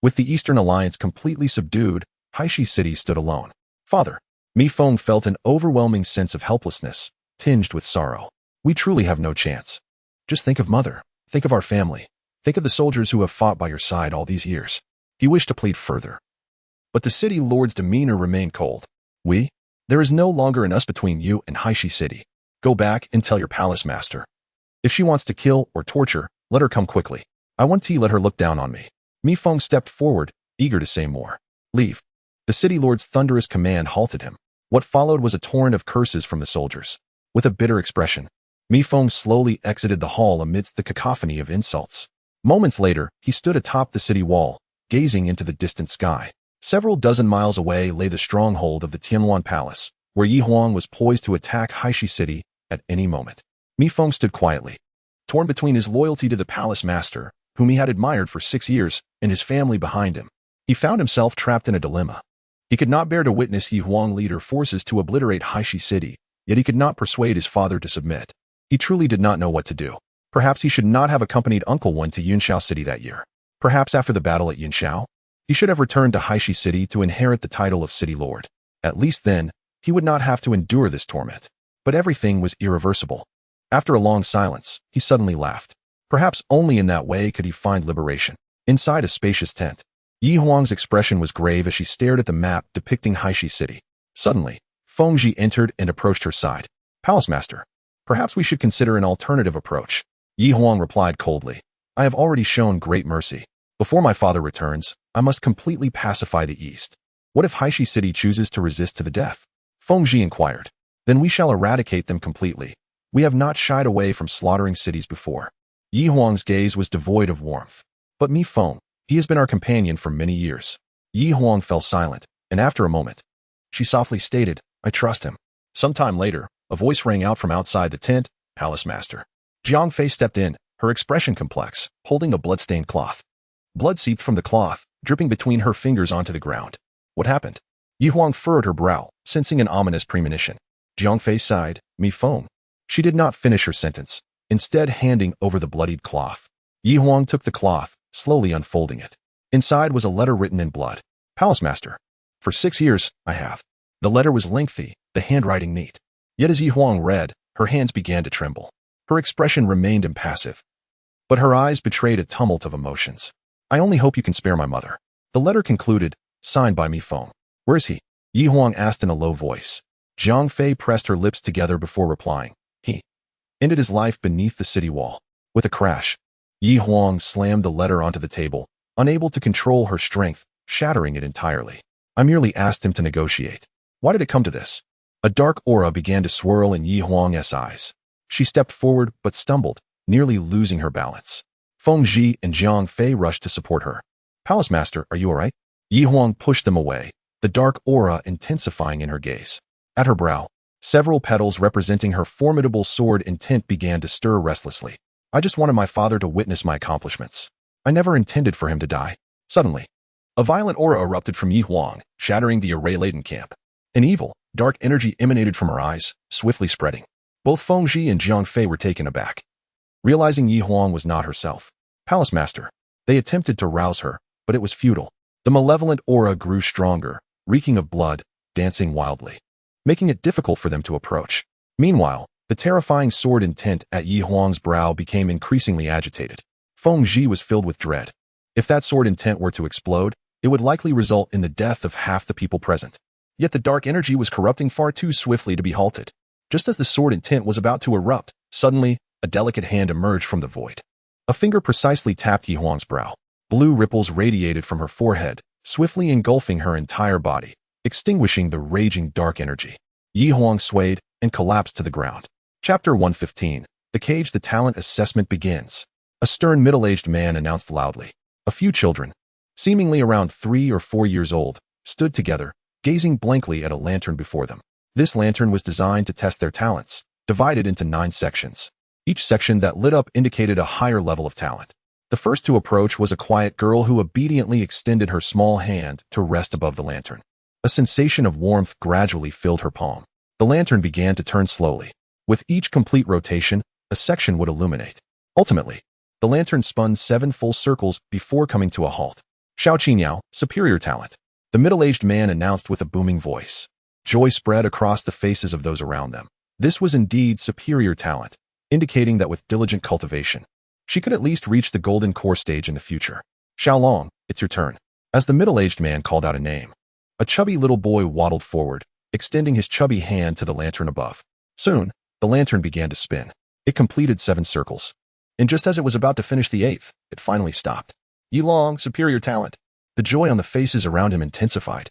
with the Eastern Alliance completely subdued, Haishi City stood alone. Father. Mi Feng felt an overwhelming sense of helplessness, tinged with sorrow. We truly have no chance. Just think of Mother. Think of our family. Think of the soldiers who have fought by your side all these years. He wished to plead further. But the city lord's demeanor remained cold. There is no longer an us between you and Haishi City. Go back and tell your palace master. If she wants to kill or torture, let her come quickly. I want to let her look down on me. Mi Feng stepped forward, eager to say more. Leave. The city lord's thunderous command halted him. What followed was a torrent of curses from the soldiers. With a bitter expression, Mi Feng slowly exited the hall amidst the cacophony of insults. Moments later, he stood atop the city wall, gazing into the distant sky. Several dozen miles away lay the stronghold of the Tianluan Palace, where Yi Huang was poised to attack Haishi City at any moment. Mi Feng stood quietly, torn between his loyalty to the palace master, whom he had admired for 6 years, and his family behind him. He found himself trapped in a dilemma. He could not bear to witness Yi Huang lead her forces to obliterate Haishi City, yet he could not persuade his father to submit. He truly did not know what to do. Perhaps he should not have accompanied Uncle Wen to Yunshao City that year. Perhaps after the battle at Yunshao, he should have returned to Haishi City to inherit the title of city lord. At least then, he would not have to endure this torment. But everything was irreversible. After a long silence, he suddenly laughed. Perhaps only in that way could he find liberation. Inside a spacious tent, Yi Huang's expression was grave as she stared at the map depicting Haishi City. Suddenly, Feng Ji entered and approached her side. Palace Master, perhaps we should consider an alternative approach. Yi Huang replied coldly. I have already shown great mercy. Before my father returns, I must completely pacify the East. What if Haishi City chooses to resist to the death? Feng Ji inquired. Then we shall eradicate them completely. We have not shied away from slaughtering cities before. Yi Huang's gaze was devoid of warmth. But Mi Feng, he has been our companion for many years. Yi Huang fell silent, and after a moment, she softly stated, I trust him. Sometime later, a voice rang out from outside the tent, Palace Master. Jiang Fei stepped in, her expression complex, holding a blood-stained cloth. Blood seeped from the cloth, dripping between her fingers onto the ground. What happened? Yi Huang furrowed her brow, sensing an ominous premonition. Jiang Fei sighed, Mi Feng. She did not finish her sentence, instead handing over the bloodied cloth. Yi Huang took the cloth, slowly unfolding it. Inside was a letter written in blood. Palace Master. For 6 years, I have. The letter was lengthy, the handwriting neat. Yet as Yi Huang read, her hands began to tremble. Her expression remained impassive, but her eyes betrayed a tumult of emotions. I only hope you can spare my mother. The letter concluded, signed by Mi Feng. Where is he? Yi Huang asked in a low voice. Jiang Fei pressed her lips together before replying. He ended his life beneath the city wall. With a crash, Yi Huang slammed the letter onto the table, unable to control her strength, shattering it entirely. I merely asked him to negotiate. Why did it come to this? A dark aura began to swirl in Yi Huang's eyes. She stepped forward but stumbled, nearly losing her balance. Feng Ji and Jiang Fei rushed to support her. Palace Master, are you all right? Yi Huang pushed them away, the dark aura intensifying in her gaze. At her brow, several petals representing her formidable sword intent began to stir restlessly. I just wanted my father to witness my accomplishments. I never intended for him to die. Suddenly, a violent aura erupted from Yi Huang, shattering the array-laden camp. An evil, dark energy emanated from her eyes, swiftly spreading. Both Feng Ji and Jiang Fei were taken aback, realizing Yi Huang was not herself. Palace Master. They attempted to rouse her, but it was futile. The malevolent aura grew stronger, reeking of blood, dancing wildly, making it difficult for them to approach. Meanwhile, the terrifying sword intent at Yi Huang's brow became increasingly agitated. Feng Ji was filled with dread. If that sword intent were to explode, it would likely result in the death of half the people present. Yet the dark energy was corrupting far too swiftly to be halted. Just as the sword intent was about to erupt, suddenly, a delicate hand emerged from the void. A finger precisely tapped Yi Huang's brow. Blue ripples radiated from her forehead, swiftly engulfing her entire body, extinguishing the raging dark energy. Yi Huang swayed and collapsed to the ground. Chapter 115. The Cage. The talent assessment begins. A stern middle-aged man announced loudly. A few children, seemingly around 3 or 4 years old, stood together, gazing blankly at a lantern before them. This lantern was designed to test their talents, divided into 9 sections. Each section that lit up indicated a higher level of talent. The first to approach was a quiet girl who obediently extended her small hand to rest above the lantern. A sensation of warmth gradually filled her palm. The lantern began to turn slowly. With each complete rotation, a section would illuminate. Ultimately, the lantern spun 7 full circles before coming to a halt. Xiao Qingyao, superior talent. The middle-aged man announced with a booming voice. Joy spread across the faces of those around them. This was indeed superior talent, indicating that with diligent cultivation, she could at least reach the golden core stage in the future. Xiaolong, it's your turn. As the middle-aged man called out a name, a chubby little boy waddled forward, extending his chubby hand to the lantern above. Soon, the lantern began to spin. It completed 7 circles. And just as it was about to finish the 8th, it finally stopped. Ye Long, superior talent. The joy on the faces around him intensified,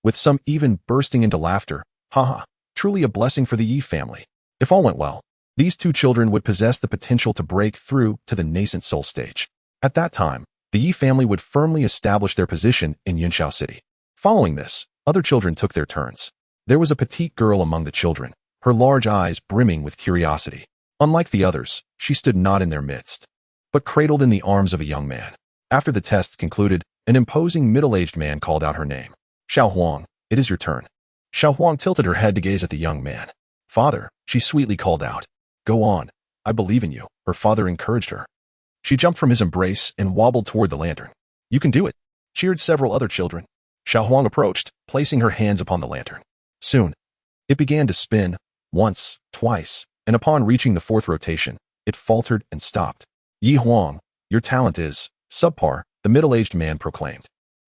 with some even bursting into laughter. Haha, truly a blessing for the Ye family. If all went well, these 2 children would possess the potential to break through to the nascent soul stage. At that time, the Ye family would firmly establish their position in Yunxiao City. Following this, other children took their turns. There was a petite girl among the children, her large eyes brimming with curiosity. Unlike the others, she stood not in their midst, but cradled in the arms of a young man. After the tests concluded, an imposing middle-aged man called out her name. Xiao Huang, it is your turn. Xiao Huang tilted her head to gaze at the young man. Father, she sweetly called out. Go on, I believe in you, her father encouraged her. She jumped from his embrace and wobbled toward the lantern. You can do it, cheered several other children. Xiao Huang approached, placing her hands upon the lantern. Soon, it began to spin, once, twice, and upon reaching the 4th rotation, it faltered and stopped. Yi Huang, your talent is subpar, the middle-aged man proclaimed.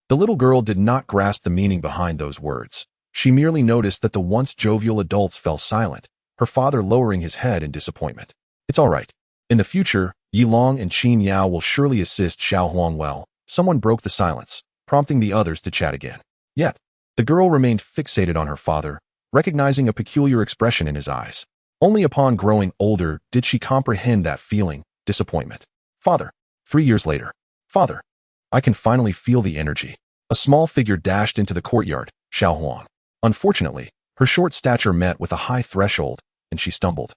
The little girl did not grasp the meaning behind those words. She merely noticed that the once jovial adults fell silent, her father lowering his head in disappointment. It's all right. In the future, Yi Long and Qin Yao will surely assist Xiao Huang well. Someone broke the silence, prompting the others to chat again. Yet, the girl remained fixated on her father, recognizing a peculiar expression in his eyes. Only upon growing older did she comprehend that feeling, disappointment. Father. 3 years later. Father. I can finally feel the energy. A small figure dashed into the courtyard, Xiao Huang. Unfortunately, her short stature met with a high threshold, and she stumbled,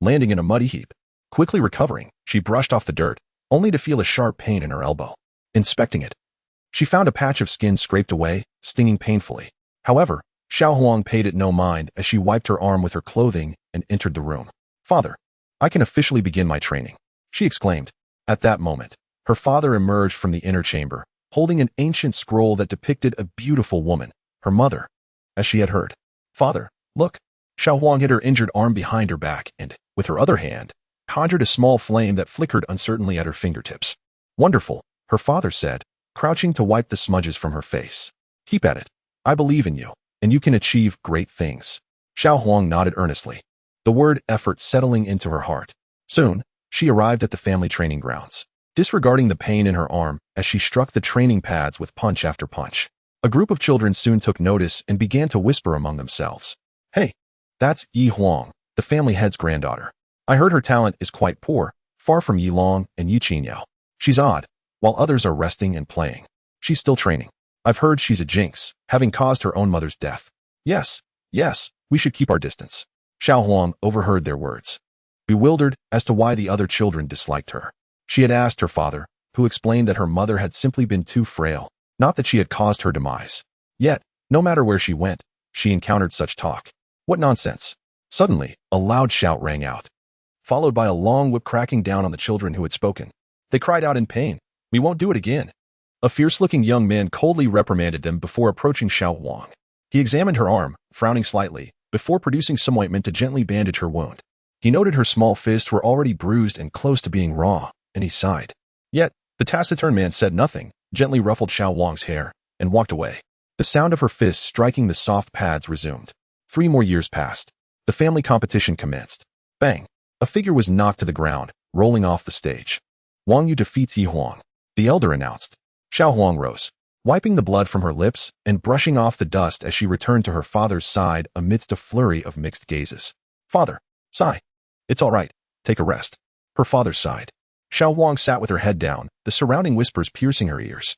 landing in a muddy heap. Quickly recovering, she brushed off the dirt, only to feel a sharp pain in her elbow. Inspecting it, she found a patch of skin scraped away, stinging painfully. However, Xiao Huang paid it no mind as she wiped her arm with her clothing and entered the room. Father, I can officially begin my training, she exclaimed. At that moment, her father emerged from the inner chamber, holding an ancient scroll that depicted a beautiful woman, her mother, as she had heard. Father, look. Xiao Huang hid her injured arm behind her back and, with her other hand, conjured a small flame that flickered uncertainly at her fingertips. Wonderful, her father said, crouching to wipe the smudges from her face. Keep at it. I believe in you, and you can achieve great things. Xiao Huang nodded earnestly, the word effort settling into her heart. Soon, she arrived at the family training grounds, disregarding the pain in her arm as she struck the training pads with punch after punch. A group of children soon took notice and began to whisper among themselves. Hey, that's Yi Huang, the family head's granddaughter. I heard her talent is quite poor, far from Yi Long and Yi Qinyao. She's odd, while others are resting and playing. She's still training. I've heard she's a jinx, having caused her own mother's death. Yes, we should keep our distance. Xiao Huang overheard their words. Bewildered as to why the other children disliked her, she had asked her father, who explained that her mother had simply been too frail, not that she had caused her demise. Yet, no matter where she went, she encountered such talk. What nonsense! Suddenly, a loud shout rang out, followed by a long whip cracking down on the children who had spoken. They cried out in pain. We won't do it again. A fierce-looking young man coldly reprimanded them before approaching Xiao Huang. He examined her arm, frowning slightly, before producing some ointment to gently bandage her wound. He noted her small fists were already bruised and close to being raw, and he sighed. Yet, the taciturn man said nothing, gently ruffled Xiao Huang's hair, and walked away. The sound of her fists striking the soft pads resumed. 3 more years passed. The family competition commenced. Bang! A figure was knocked to the ground, rolling off the stage. Wang Yu defeats Yi Huang, the elder announced. Xiao Huang rose, wiping the blood from her lips and brushing off the dust as she returned to her father's side amidst a flurry of mixed gazes. Father, sigh. It's all right. Take a rest. Her father sighed. Xiao Huang sat with her head down, the surrounding whispers piercing her ears.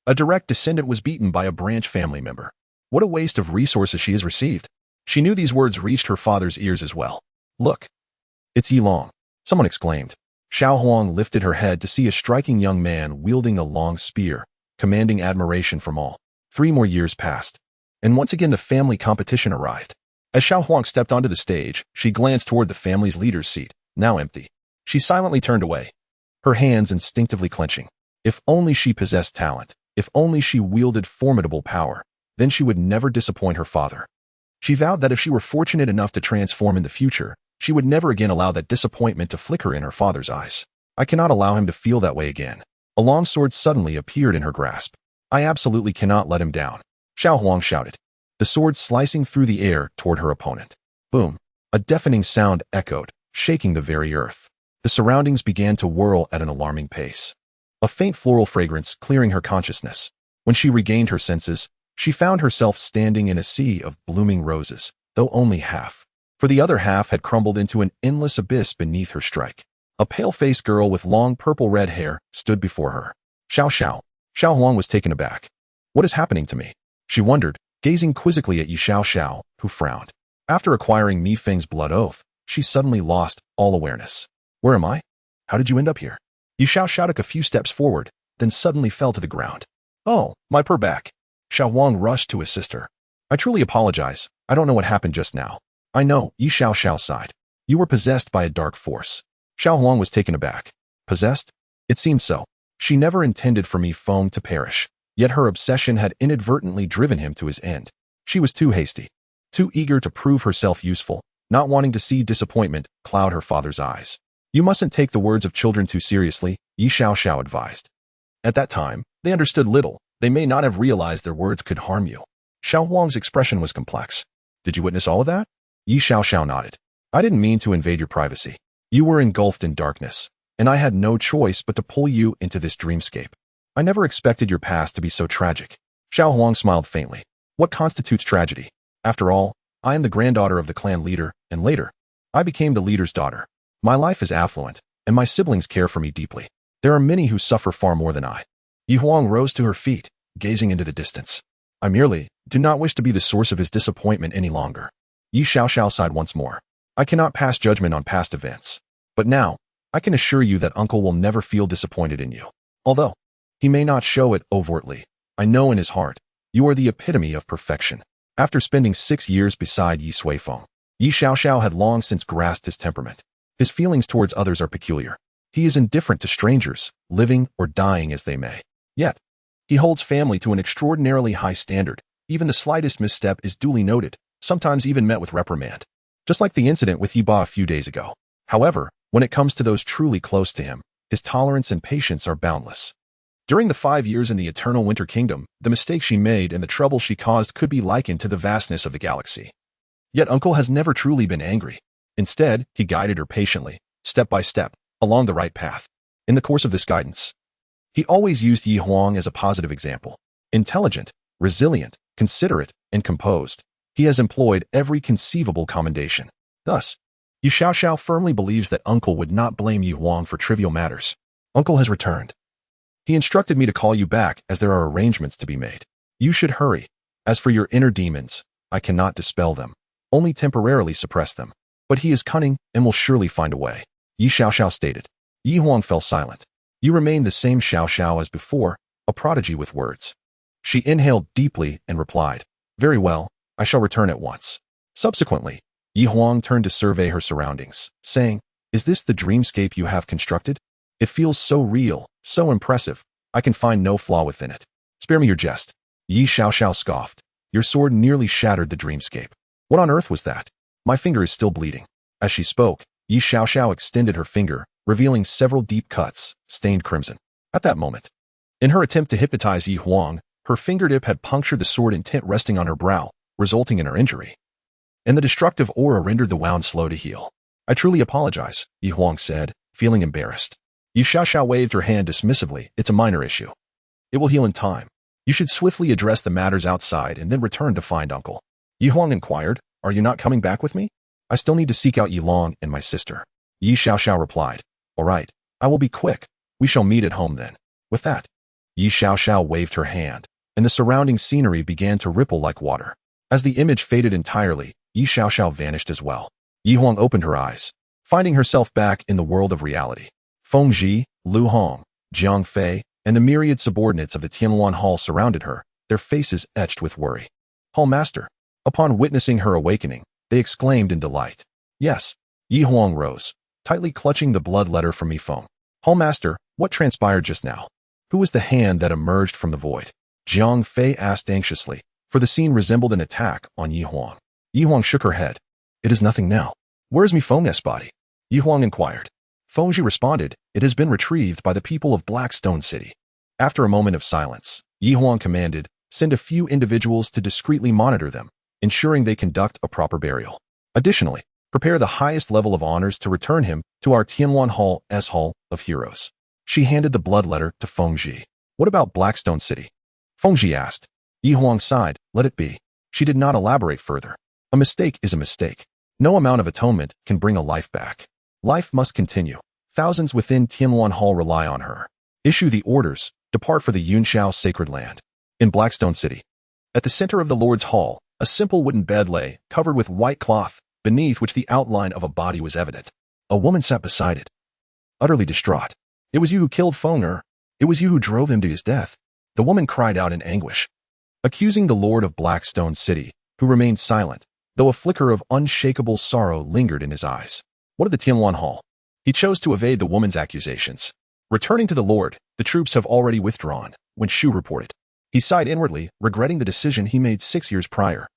A direct descendant was beaten by a branch family member. What a waste of resources she has received. She knew these words reached her father's ears as well. Look. It's Yi Long, someone exclaimed. Xiao Huang lifted her head to see a striking young man wielding a long spear, commanding admiration from all. 3 more years passed, and once again the family competition arrived. As Xiao Huang stepped onto the stage, she glanced toward the family's leader's seat, now empty. She silently turned away, her hands instinctively clenching. If only she possessed talent, if only she wielded formidable power, then she would never disappoint her father. She vowed that if she were fortunate enough to transform in the future, she would never again allow that disappointment to flicker in her father's eyes. I cannot allow him to feel that way again. A long sword suddenly appeared in her grasp. I absolutely cannot let him down, Xiao Huang shouted, the sword slicing through the air toward her opponent. Boom! A deafening sound echoed, shaking the very earth. The surroundings began to whirl at an alarming pace. A faint floral fragrance clearing her consciousness. When she regained her senses, she found herself standing in a sea of blooming roses, though only half. For the other half had crumbled into an endless abyss beneath her strike. A pale-faced girl with long purple-red hair stood before her. Xiao. Xiao Huang was taken aback. What is happening to me? She wondered, gazing quizzically at Ye Xiao, who frowned. After acquiring Mi Feng's blood oath, she suddenly lost all awareness. Where am I? How did you end up here? Ye Xiao took a few steps forward, then suddenly fell to the ground. Oh, my poor back. Xiao Huang rushed to assist her. I truly apologize. I don't know what happened just now. I know, Ye Xiao sighed. You were possessed by a dark force. Xiao Huang was taken aback. Possessed? It seemed so. She never intended for Mi Feng to perish, yet her obsession had inadvertently driven him to his end. She was too hasty, too eager to prove herself useful, not wanting to see disappointment cloud her father's eyes. You mustn't take the words of children too seriously, Ye Xiao advised. At that time, they understood little. They may not have realized their words could harm you. Xiao Huang's expression was complex. Did you witness all of that? Ye Xiao nodded. I didn't mean to invade your privacy. You were engulfed in darkness, and I had no choice but to pull you into this dreamscape. I never expected your past to be so tragic. Xiao Huang smiled faintly. What constitutes tragedy? After all, I am the granddaughter of the clan leader, and later, I became the leader's daughter. My life is affluent, and my siblings care for me deeply. There are many who suffer far more than I. Ye Huang rose to her feet, gazing into the distance. I merely do not wish to be the source of his disappointment any longer. Ye Xiao sighed once more. I cannot pass judgment on past events. But now, I can assure you that uncle will never feel disappointed in you. Although, he may not show it overtly, I know in his heart, you are the epitome of perfection. After spending 6 years beside Ye Suifeng, Ye Xiao had long since grasped his temperament. His feelings towards others are peculiar. He is indifferent to strangers, living or dying as they may. Yet, he holds family to an extraordinarily high standard. Even the slightest misstep is duly noted, sometimes even met with reprimand. Just like the incident with Yiba a few days ago. However, when it comes to those truly close to him, his tolerance and patience are boundless. During the 5 years in the Eternal Winter Kingdom, the mistake she made and the trouble she caused could be likened to the vastness of the galaxy. Yet Uncle has never truly been angry. Instead, he guided her patiently, step by step, along the right path. In the course of this guidance, he always used Ye Huang as a positive example. Intelligent, resilient, considerate, and composed, he has employed every conceivable commendation. Thus, Ye Xiao firmly believes that Uncle would not blame Ye Huang for trivial matters. Uncle has returned. He instructed me to call you back as there are arrangements to be made. You should hurry. As for your inner demons, I cannot dispel them, only temporarily suppress them. But he is cunning and will surely find a way, Ye Xiao stated. Ye Huang fell silent. You remain the same Xiao as before, a prodigy with words. She inhaled deeply and replied, Very well, I shall return at once. Subsequently, Ye Huang turned to survey her surroundings, saying, Is this the dreamscape you have constructed? It feels so real, so impressive, I can find no flaw within it. Spare me your jest. Ye Xiao scoffed. Your sword nearly shattered the dreamscape. What on earth was that? My finger is still bleeding. As she spoke, Ye Xiao extended her finger, revealing several deep cuts, stained crimson. At that moment, in her attempt to hypnotize Ye Huang, her fingertip had punctured the sword intent resting on her brow, resulting in her injury. And the destructive aura rendered the wound slow to heal. I truly apologize, Ye Huang said, feeling embarrassed. Ye Xiao waved her hand dismissively. It's a minor issue. It will heal in time. You should swiftly address the matters outside and then return to find Uncle. Ye Huang inquired, Are you not coming back with me? I still need to seek out Ye Long and my sister. Ye Xiao replied, All right, I will be quick. We shall meet at home then. With that, Ye Xiao waved her hand, and the surrounding scenery began to ripple like water. As the image faded entirely, Ye Xiao vanished as well. Ye Huang opened her eyes, finding herself back in the world of reality. Feng Ji, Lu Hong, Jiang Fei, and the myriad subordinates of the Tianluan Hall surrounded her, their faces etched with worry. Hall Master, upon witnessing her awakening, they exclaimed in delight. Yes. Yi Huang rose, tightly clutching the blood letter from Yifeng. Hallmaster, what transpired just now? Who was the hand that emerged from the void? Jiang Fei asked anxiously, for the scene resembled an attack on Yi Huang. Yi Huang shook her head. It is nothing now. Where is Mi Feng's body? Yi Huang inquired. Fengji responded, it has been retrieved by the people of Blackstone City. After a moment of silence, Yi Huang commanded, send a few individuals to discreetly monitor them, ensuring they conduct a proper burial. Additionally, prepare the highest level of honors to return him to our Tianwan Hall's Hall of Heroes. She handed the blood letter to Fengji. What about Blackstone City? Fengji asked. Yi Huang sighed, let it be. She did not elaborate further. A mistake is a mistake. No amount of atonement can bring a life back. Life must continue. Thousands within Tianwan Hall rely on her. Issue the orders, depart for the Yunshao sacred land. In Blackstone City. At the center of the Lord's Hall, a simple wooden bed lay, covered with white cloth, beneath which the outline of a body was evident. A woman sat beside it, utterly distraught. It was you who killed Fenger. It was you who drove him to his death. The woman cried out in anguish, accusing the Lord of Blackstone City, who remained silent, though a flicker of unshakable sorrow lingered in his eyes. What of the Tianwan Hall? He chose to evade the woman's accusations. Returning to the Lord, the troops have already withdrawn, when Shu reported. He sighed inwardly, regretting the decision he made 6 years prior.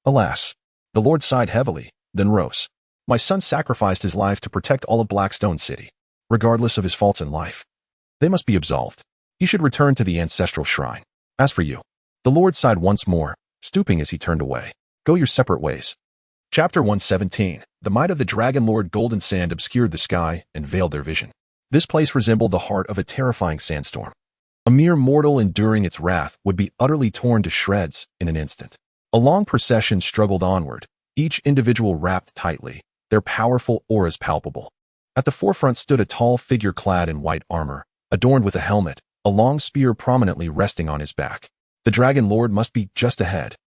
Alas. The Lord sighed heavily, then rose. My son sacrificed his life to protect all of Blackstone City, regardless of his faults in life. They must be absolved. He should return to the ancestral shrine. As for you, the Lord sighed once more, stooping as he turned away. Go your separate ways. Chapter 117. The might of the Dragon Lord. Golden sand obscured the sky and veiled their vision. This place resembled the heart of a terrifying sandstorm. A mere mortal enduring its wrath would be utterly torn to shreds in an instant. A long procession struggled onward, each individual wrapped tightly, their powerful auras palpable. At the forefront stood a tall figure clad in white armor, adorned with a helmet, a long spear prominently resting on his back. The Dragon Lord must be just ahead.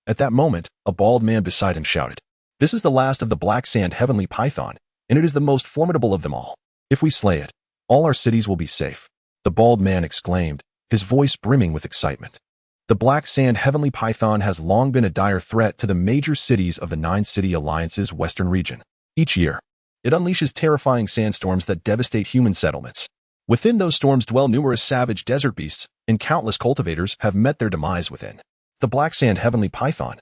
At that moment, a bald man beside him shouted, "This is the last of the Black Sand Heavenly Python, and it is the most formidable of them all. If we slay it, all our cities will be safe." The bald man exclaimed, his voice brimming with excitement. The Black Sand Heavenly Python has long been a dire threat to the major cities of the 9-City Alliance's western region. Each year, it unleashes terrifying sandstorms that devastate human settlements. Within those storms dwell numerous savage desert beasts, and countless cultivators have met their demise within. The Black Sand Heavenly Python,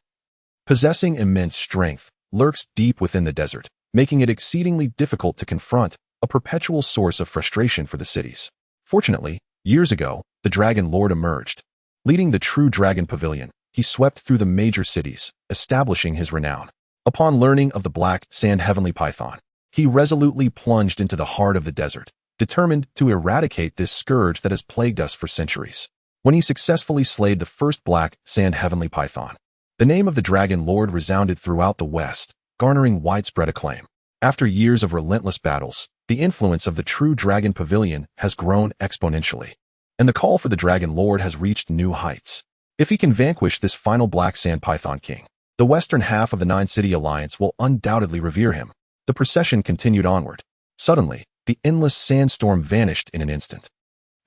possessing immense strength, lurks deep within the desert, making it exceedingly difficult to confront, a perpetual source of frustration for the cities. Fortunately, years ago, the Dragon Lord emerged. Leading the true Dragon Pavilion, he swept through the major cities, establishing his renown. Upon learning of the Black Sand Heavenly Python, he resolutely plunged into the heart of the desert, determined to eradicate this scourge that has plagued us for centuries. When he successfully slayed the first Black Sand Heavenly Python, the name of the Dragon Lord resounded throughout the West, garnering widespread acclaim. After years of relentless battles, the influence of the true Dragon Pavilion has grown exponentially, and the call for the Dragon Lord has reached new heights. If he can vanquish this final Black Sand Python King, the western half of the 9-City Alliance will undoubtedly revere him. The procession continued onward. Suddenly, the endless sandstorm vanished in an instant.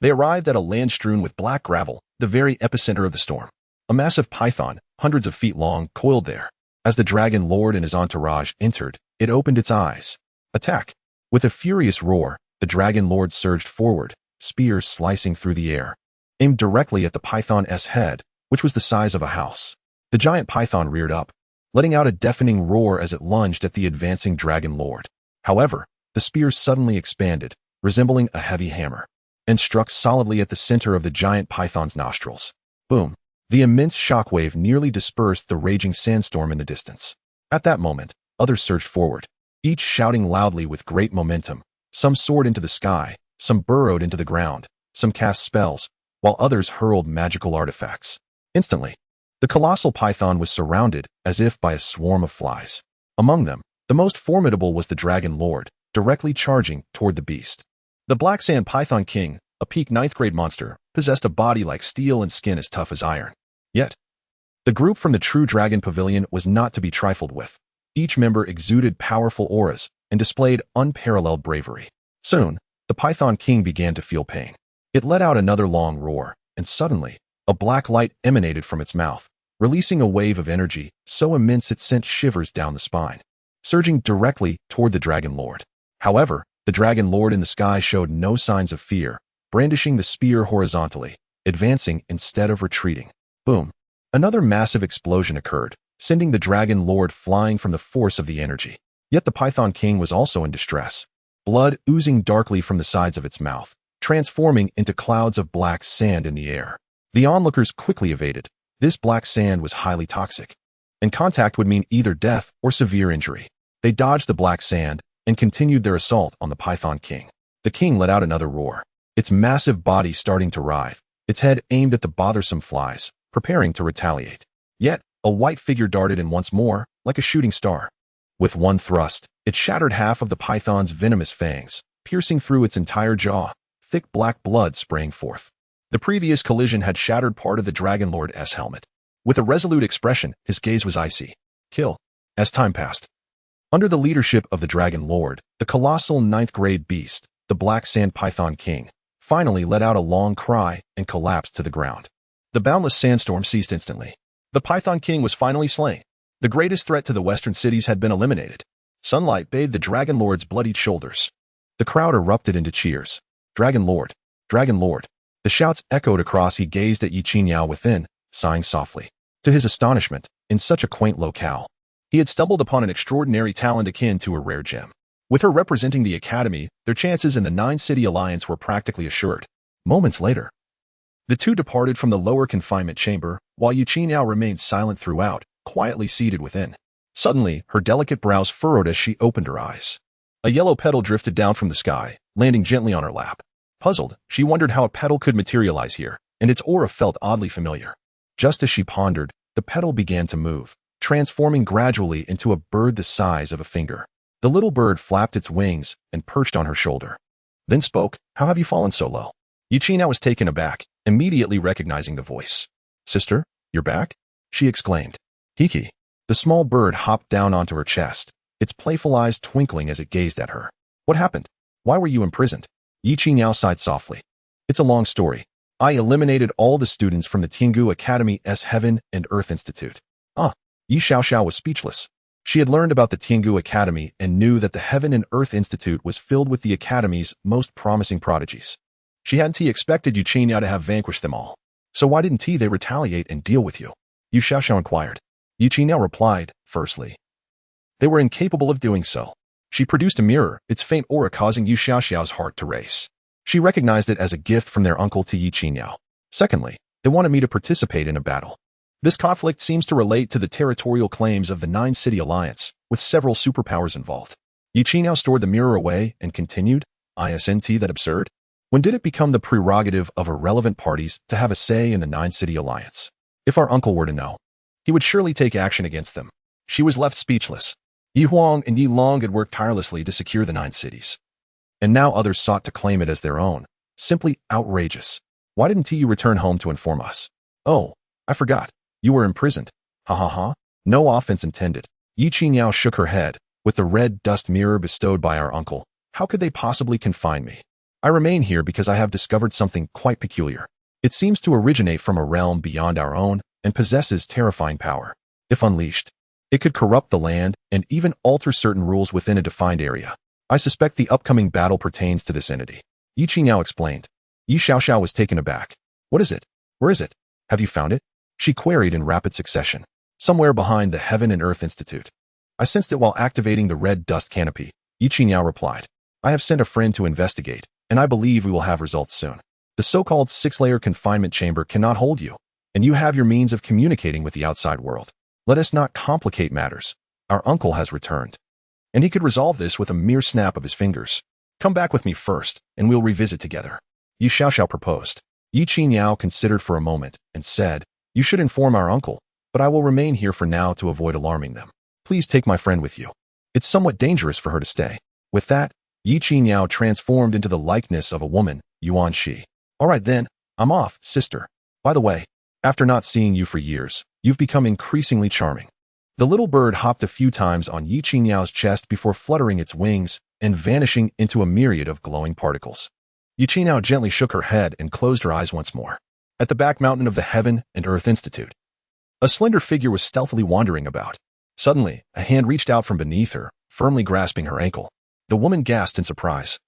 They arrived at a land strewn with black gravel, the very epicenter of the storm. A massive python, hundreds of feet long, coiled there. As the Dragon Lord and his entourage entered, it opened its eyes. Attack! With a furious roar, the Dragon Lord surged forward, spears slicing through the air, aimed directly at the python's head, which was the size of a house. The giant python reared up, letting out a deafening roar as it lunged at the advancing Dragon Lord. However, the spear suddenly expanded, resembling a heavy hammer, and struck solidly at the center of the giant python's nostrils. Boom! The immense shockwave nearly dispersed the raging sandstorm in the distance. At that moment, others surged forward, each shouting loudly with great momentum. Some soared into the sky, some burrowed into the ground, some cast spells, while others hurled magical artifacts. Instantly, the colossal python was surrounded as if by a swarm of flies. Among them, the most formidable was the Dragon Lord, directly charging toward the beast. The Black Sand Python King, a peak 9th grade monster, possessed a body like steel and skin as tough as iron. Yet, the group from the true Dragon Pavilion was not to be trifled with. Each member exuded powerful auras and displayed unparalleled bravery. Soon, the Python King began to feel pain. It let out another long roar, and suddenly, a black light emanated from its mouth, releasing a wave of energy so immense it sent shivers down the spine, surging directly toward the Dragon Lord. However, the Dragon Lord in the sky showed no signs of fear, brandishing the spear horizontally, advancing instead of retreating. Boom! Another massive explosion occurred, sending the Dragon Lord flying from the force of the energy. Yet the Python King was also in distress, blood oozing darkly from the sides of its mouth, transforming into clouds of black sand in the air. The onlookers quickly evaded. This black sand was highly toxic, and contact would mean either death or severe injury. They dodged the black sand and continued their assault on the Python King. The king let out another roar, its massive body starting to writhe, its head aimed at the bothersome flies, preparing to retaliate. Yet, a white figure darted in once more, like a shooting star. With one thrust, it shattered half of the python's venomous fangs, piercing through its entire jaw, thick black blood spraying forth. The previous collision had shattered part of the Dragon Lord's helmet. With a resolute expression, his gaze was icy. Kill. As time passed, under the leadership of the Dragon Lord, the colossal ninth-grade beast, the Black Sand Python King, finally let out a long cry and collapsed to the ground. The boundless sandstorm ceased instantly. The Python King was finally slain. The greatest threat to the western cities had been eliminated. Sunlight bathed the Dragon Lord's bloodied shoulders. The crowd erupted into cheers. Dragon Lord! Dragon Lord! The shouts echoed across. He gazed at Ye Suifeng within, sighing softly. To his astonishment, in such a quaint locale, he had stumbled upon an extraordinary talent akin to a rare gem. With her representing the Academy, their chances in the Nine-City Alliance were practically assured. Moments later, the two departed from the lower confinement chamber, while Ye Suifeng remained silent throughout, quietly seated within. Suddenly, her delicate brows furrowed as she opened her eyes. A yellow petal drifted down from the sky, landing gently on her lap. Puzzled, she wondered how a petal could materialize here, and its aura felt oddly familiar. Just as she pondered, the petal began to move, transforming gradually into a bird the size of a finger. The little bird flapped its wings and perched on her shoulder. Then spoke, "How have you fallen so low?" Ye Suifeng was taken aback, immediately recognizing the voice. "Sister, you're back?" she exclaimed. Kiki. The small bird hopped down onto her chest, its playful eyes twinkling as it gazed at her. "What happened? Why were you imprisoned?" Ye Suifeng sighed softly. "It's a long story. I eliminated all the students from the Tiangu Academy's Heaven and Earth Institute." Ye Suifeng was speechless. She had learned about the Tiangu Academy and knew that the Heaven and Earth Institute was filled with the Academy's most promising prodigies. She hadn't expected Ye Suifeng to have vanquished them all. "So why didn't they retaliate and deal with you?" Ye Suifeng inquired. Ye Suifeng replied, "Firstly, they were incapable of doing so." She produced a mirror, its faint aura causing Ye Suifeng's heart to race. She recognized it as a gift from their uncle to Ye Suifeng. "Secondly, they wanted me to participate in a battle. This conflict seems to relate to the territorial claims of the Nine-City Alliance, with several superpowers involved." Ye Suifeng stored the mirror away and continued, "Isn't that absurd? When did it become the prerogative of irrelevant parties to have a say in the Nine-City Alliance? If our uncle were to know, he would surely take action against them." She was left speechless. Ye Huang and Ye Long had worked tirelessly to secure the 9 cities, and now others sought to claim it as their own. Simply outrageous. "Why didn't you return home to inform us?" "Oh, I forgot. You were imprisoned." "Ha ha ha. No offense intended." Ye Suifeng shook her head. "With the red dust mirror bestowed by our uncle, how could they possibly confine me? I remain here because I have discovered something quite peculiar. It seems to originate from a realm beyond our own and possesses terrifying power. If unleashed, it could corrupt the land and even alter certain rules within a defined area. I suspect the upcoming battle pertains to this entity." Ye Suifeng explained. Ye Suifeng was taken aback. "What is it? Where is it? Have you found it?" she queried in rapid succession. "Somewhere behind the Heaven and Earth Institute. I sensed it while activating the red dust canopy," Ye Suifeng replied. "I have sent a friend to investigate, and I believe we will have results soon. The so-called 6-layer confinement chamber cannot hold you, and you have your means of communicating with the outside world. Let us not complicate matters. Our uncle has returned, and he could resolve this with a mere snap of his fingers. Come back with me first, and we'll revisit together," Ye Suifeng proposed. Ye Suifeng considered for a moment and said, "You should inform our uncle, but I will remain here for now to avoid alarming them. Please take my friend with you. It's somewhat dangerous for her to stay." With that, Ye Suifeng transformed into the likeness of a woman, Yuan Shi. "All right then, I'm off, sister. By the way, after not seeing you for years, you've become increasingly charming." The little bird hopped a few times on Ye Suifeng's chest before fluttering its wings and vanishing into a myriad of glowing particles. Ye Suifeng gently shook her head and closed her eyes once more. At the back mountain of the Heaven and Earth Institute, A slender figure was stealthily wandering about. Suddenly, a hand reached out from beneath her, firmly grasping her ankle. The woman gasped in surprise.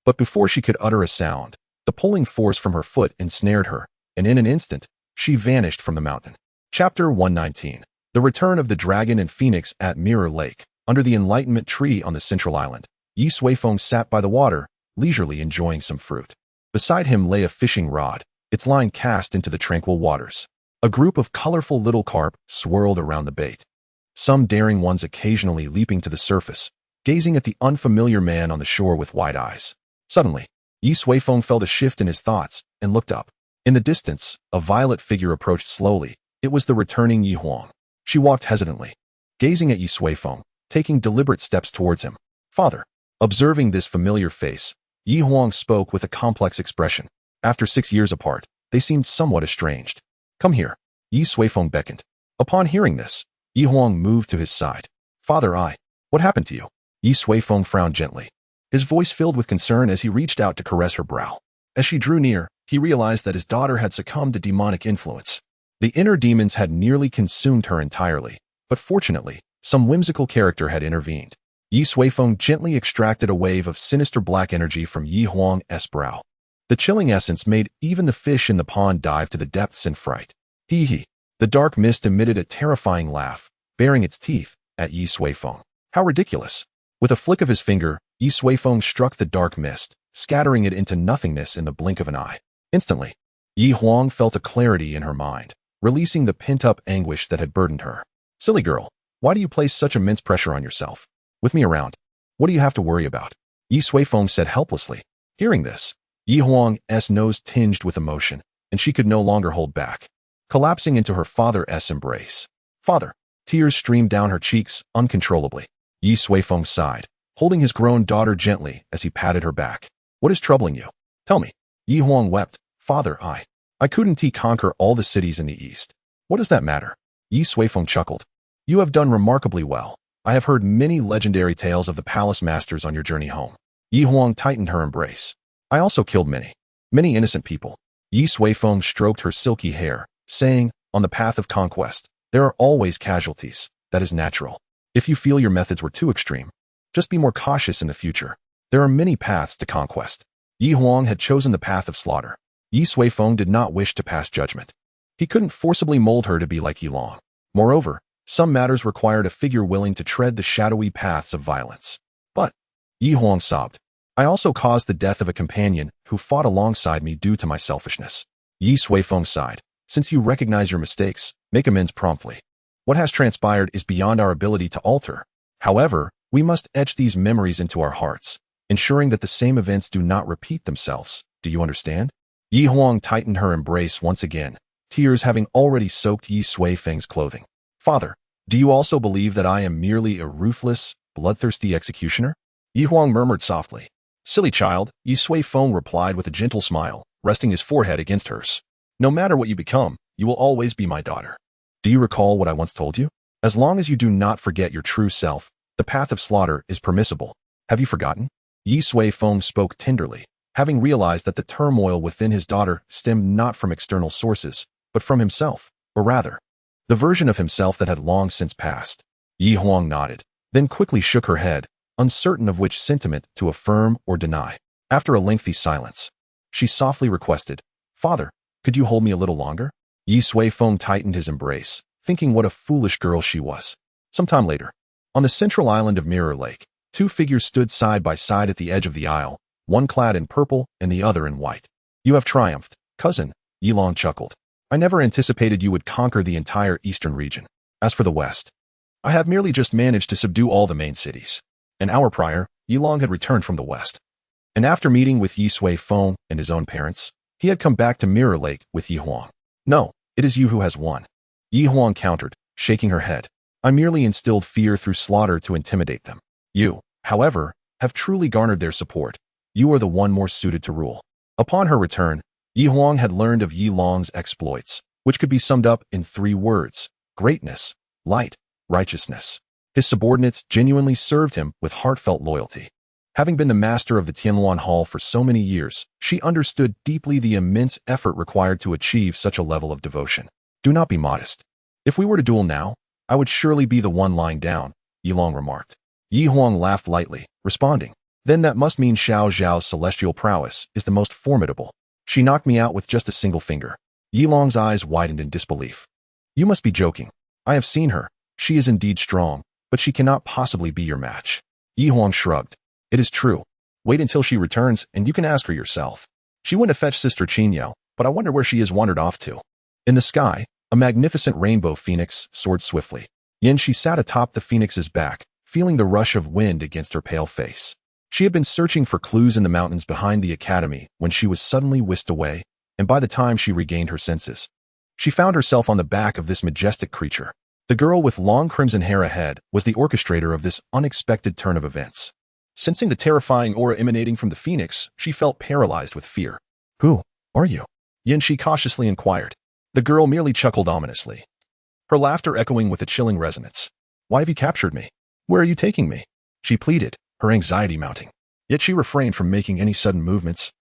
But before she could utter a sound, the pulling force from her foot ensnared her, and in an instant, she vanished from the mountain. Chapter 119. The Return of the Dragon and Phoenix at Mirror Lake. Under the enlightenment tree on the central island, Ye Suifeng sat by the water, leisurely enjoying some fruit. Beside him lay a fishing rod, its line cast into the tranquil waters. A group of colorful little carp swirled around the bait, some daring ones occasionally leaping to the surface, gazing at the unfamiliar man on the shore with wide eyes. Suddenly, Ye Suifeng felt a shift in his thoughts and looked up. In the distance, a violet figure approached slowly. It was the returning Ye Huang. She walked hesitantly, gazing at Ye Suifeng, taking deliberate steps towards him. Father. Observing this familiar face, Ye Huang spoke with a complex expression. After 6 years apart, they seemed somewhat estranged. Come here. Ye Suifeng beckoned. Upon hearing this, Ye Huang moved to his side. Father, what happened to you? Ye Suifeng frowned gently. His voice filled with concern as he reached out to caress her brow. As she drew near, he realized that his daughter had succumbed to demonic influence. The inner demons had nearly consumed her entirely, but fortunately, some whimsical character had intervened. Ye Suifeng gently extracted a wave of sinister black energy from Ye Huang's brow. The chilling essence made even the fish in the pond dive to the depths in fright. Hee. The dark mist emitted a terrifying laugh, baring its teeth at Ye Suifeng. How ridiculous! With a flick of his finger, Ye Suifeng struck the dark mist, scattering it into nothingness in the blink of an eye. Instantly, Ye Huang felt a clarity in her mind, releasing the pent-up anguish that had burdened her. Silly girl, why do you place such immense pressure on yourself? With me around, what do you have to worry about? Ye Suifeng said helplessly. Hearing this, Ye Huang's nose tinged with emotion, and she could no longer hold back, collapsing into her father's embrace. Father. Tears streamed down her cheeks uncontrollably. Ye Suifeng sighed, holding his grown daughter gently as he patted her back. What is troubling you? Tell me. Ye Huang wept. Father, I couldn't conquer all the cities in the east. What does that matter? Ye Suifeng chuckled. You have done remarkably well. I have heard many legendary tales of the palace masters on your journey home. Ye Huang tightened her embrace. I also killed many innocent people. Ye Suifeng stroked her silky hair, saying, on the path of conquest, there are always casualties. That is natural. If you feel your methods were too extreme, just be more cautious in the future. There are many paths to conquest. Ye Huang had chosen the path of slaughter. Ye Suifeng did not wish to pass judgment. He couldn't forcibly mold her to be like Ye Long. Moreover, some matters required a figure willing to tread the shadowy paths of violence. But, Ye Huang sobbed, I also caused the death of a companion who fought alongside me due to my selfishness. Ye Suifeng sighed. Since you recognize your mistakes, make amends promptly. What has transpired is beyond our ability to alter. However, we must etch these memories into our hearts, ensuring that the same events do not repeat themselves. Do you understand? Ye Huang tightened her embrace once again, tears having already soaked Ye Suifeng's clothing. Father, do you also believe that I am merely a ruthless, bloodthirsty executioner? Ye Huang murmured softly. Silly child, Ye Suifeng replied with a gentle smile, resting his forehead against hers. No matter what you become, you will always be my daughter. Do you recall what I once told you? As long as you do not forget your true self, the path of slaughter is permissible. Have you forgotten? Ye Suifeng spoke tenderly, having realized that the turmoil within his daughter stemmed not from external sources, but from himself, or rather, the version of himself that had long since passed. Ye Huang nodded, then quickly shook her head, uncertain of which sentiment to affirm or deny. After a lengthy silence, she softly requested, Father, could you hold me a little longer? Ye Suifeng tightened his embrace, thinking what a foolish girl she was. Some time later, on the central island of Mirror Lake, two figures stood side by side at the edge of the isle, one clad in purple and the other in white. You have triumphed, cousin, Ye Long chuckled. I never anticipated you would conquer the entire eastern region. As for the west, I have merely just managed to subdue all the main cities. An hour prior, Ye Long had returned from the west. And after meeting with Ye Suifeng and his own parents, he had come back to Mirror Lake with Ye Huang. No, it is you who has won. Ye Huang countered, shaking her head. I merely instilled fear through slaughter to intimidate them. You, however, have truly garnered their support. You are the one more suited to rule. Upon her return, Ye Huang had learned of Ye Long's exploits, which could be summed up in 3 words: greatness, light, righteousness. His subordinates genuinely served him with heartfelt loyalty. Having been the master of the Tianluan Hall for so many years, she understood deeply the immense effort required to achieve such a level of devotion. Do not be modest. If we were to duel now, I would surely be the one lying down, Yilong remarked. Yi Huang laughed lightly, responding, then that must mean Xiao Zhao's celestial prowess is the most formidable. She knocked me out with just a single finger. Yilong's eyes widened in disbelief. You must be joking. I have seen her. She is indeed strong, but she cannot possibly be your match. Yi Huang shrugged. It is true. Wait until she returns and you can ask her yourself. She went to fetch Sister Qingyao, but I wonder where she has wandered off to. In the sky, a magnificent rainbow phoenix soared swiftly. She sat atop the phoenix's back, feeling the rush of wind against her pale face. She had been searching for clues in the mountains behind the academy when she was suddenly whisked away, and by the time she regained her senses, she found herself on the back of this majestic creature. The girl with long crimson hair ahead was the orchestrator of this unexpected turn of events. Sensing the terrifying aura emanating from the phoenix, she felt paralyzed with fear. Who are you? Shi cautiously inquired. The girl merely chuckled ominously, her laughter echoing with a chilling resonance. Why have you captured me? Where are you taking me? She pleaded, her anxiety mounting. Yet she refrained from making any sudden movements,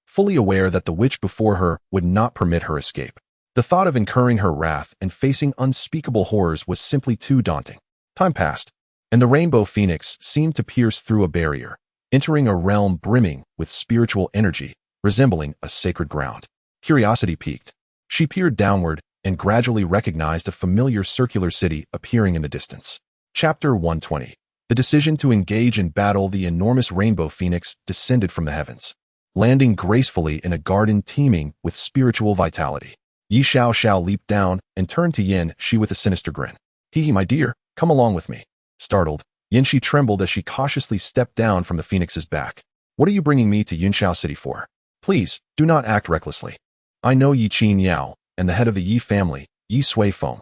fully aware that the witch before her would not permit her escape. The thought of incurring her wrath and facing unspeakable horrors was simply too daunting. Time passed, and the rainbow phoenix seemed to pierce through a barrier, entering a realm brimming with spiritual energy, resembling a sacred ground. Curiosity piqued. She peered downward and gradually recognized a familiar circular city appearing in the distance. Chapter 120. The decision to engage in battle. The enormous rainbow phoenix descended from the heavens, landing gracefully in a garden teeming with spiritual vitality. Yi Xiao leaped down and turned to Shi with a sinister grin. Hee, my dear, come along with me. Startled, Shi trembled as she cautiously stepped down from the phoenix's back. What are you bringing me to Yunxiao City for? Please, do not act recklessly. I know Yi Qingyao and the head of the Yi family, Ye Suifeng.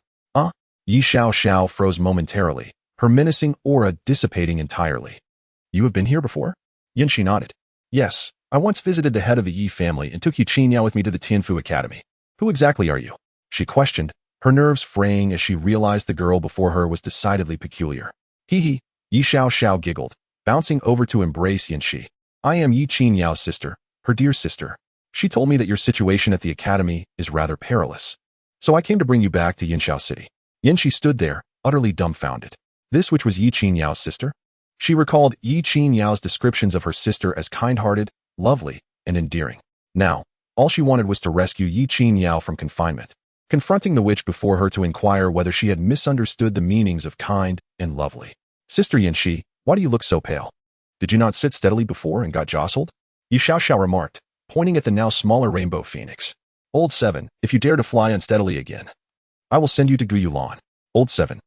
Yi Xiao froze momentarily, her menacing aura dissipating entirely. You have been here before? Shi nodded. Yes, I once visited the head of the Yi family and took Yi Qingyao with me to the Tianfu Academy. Who exactly are you? She questioned, her nerves fraying as she realized the girl before her was decidedly peculiar. Hee. Yi Xiao giggled, bouncing over to embrace Shi. I am Yi Qinyao's sister, her dear sister. She told me that your situation at the academy is rather perilous, so I came to bring you back to Yunxiao City. Shi stood there, utterly dumbfounded. This which was Yi Qinyao's sister? She recalled Yi Qinyao's descriptions of her sister as kind-hearted, lovely, and endearing. Now, all she wanted was to rescue Yi Qingyao from confinement, confronting the witch before her to inquire whether she had misunderstood the meanings of kind and lovely. Sister Shi, why do you look so pale? Did you not sit steadily before and got jostled? Yi Xiao remarked, pointing at the now smaller rainbow phoenix. Old 7, if you dare to fly unsteadily again, I will send you to Guyulan. Old 7.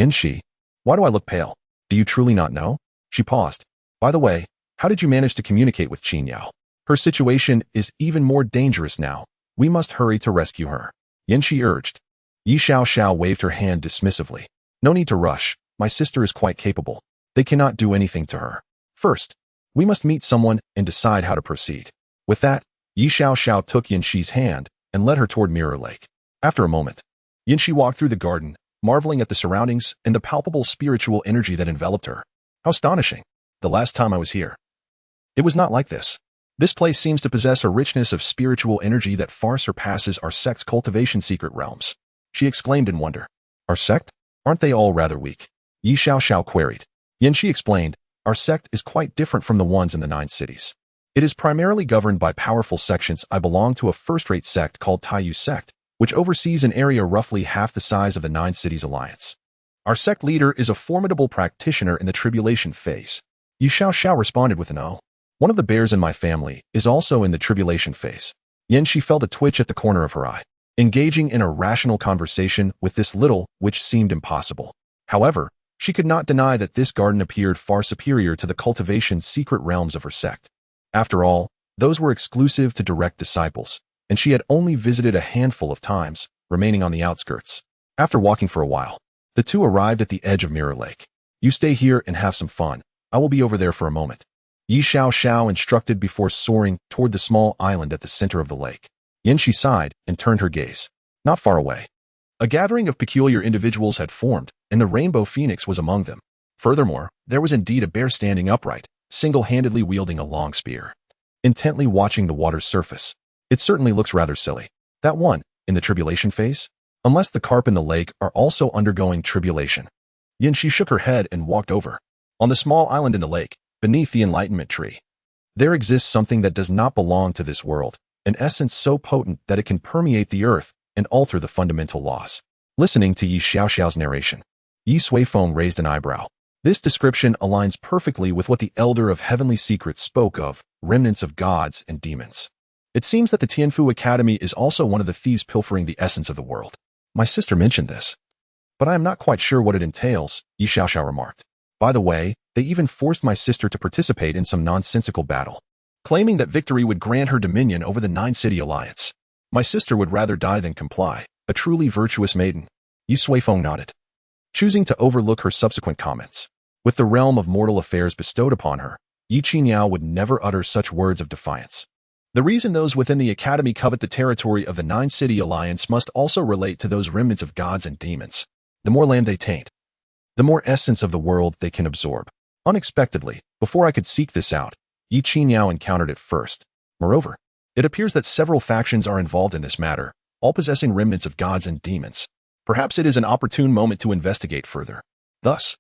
Shi, why do I look pale? Do you truly not know? She paused. By the way, how did you manage to communicate with Qingyao? Her situation is even more dangerous now. We must hurry to rescue her. Shi urged. Yi Xiao waved her hand dismissively. No need to rush. My sister is quite capable. They cannot do anything to her. First, we must meet someone and decide how to proceed. With that, Yi Xiao took Shi's hand and led her toward Mirror Lake. After a moment, Shi walked through the garden, marveling at the surroundings and the palpable spiritual energy that enveloped her. How astonishing. The last time I was here, it was not like this. This place seems to possess a richness of spiritual energy that far surpasses our sect's cultivation secret realms. She exclaimed in wonder. Our sect? Aren't they all rather weak? Yi Xiao queried. Shi explained, our sect is quite different from the ones in the 9 cities. It is primarily governed by powerful sections. I belong to a first-rate sect called Taiyu Sect, which oversees an area roughly half the size of the 9 cities alliance. Our sect leader is a formidable practitioner in the Tribulation phase. Yi Xiao responded with an O. One of the bears in my family is also in the Tribulation phase. Shi felt a twitch at the corner of her eye, engaging in a rational conversation with this little, which seemed impossible. However, she could not deny that this garden appeared far superior to the cultivation secret realms of her sect. After all, those were exclusive to direct disciples, and she had only visited a handful of times, remaining on the outskirts. After walking for a while, the two arrived at the edge of Mirror Lake. You stay here and have some fun. I will be over there for a moment. Yi Xiao instructed before soaring toward the small island at the center of the lake. Shi sighed and turned her gaze. Not far away, a gathering of peculiar individuals had formed, and the rainbow phoenix was among them. Furthermore, there was indeed a bear standing upright, single-handedly wielding a long spear, intently watching the water's surface. It certainly looks rather silly. That one, in the Tribulation phase? unless the carp in the lake are also undergoing tribulation. She shook her head and walked over. On the small island in the lake, beneath the enlightenment tree, there exists something that does not belong to this world, an essence so potent that it can permeate the earth and alter the fundamental laws. Listening to Ye Xiaoxiao's narration, Ye Suifeng raised an eyebrow. This description aligns perfectly with what the Elder of Heavenly Secrets spoke of, remnants of gods and demons. It seems that the Tianfu Academy is also one of the thieves pilfering the essence of the world. My sister mentioned this, but I am not quite sure what it entails, Ye Xiaoxiao remarked. By the way, they even forced my sister to participate in some nonsensical battle, claiming that victory would grant her dominion over the Nine-City Alliance. My sister would rather die than comply, a truly virtuous maiden. Ye Suifeng nodded, choosing to overlook her subsequent comments. With the realm of mortal affairs bestowed upon her, Ye Qiniao would never utter such words of defiance. The reason those within the academy covet the territory of the Nine-City Alliance must also relate to those remnants of gods and demons. The more land they taint, the more essence of the world they can absorb. Unexpectedly, before I could seek this out, Ye Qiniao encountered it first. Moreover, it appears that several factions are involved in this matter, all possessing remnants of gods and demons. Perhaps it is an opportune moment to investigate further. Thus,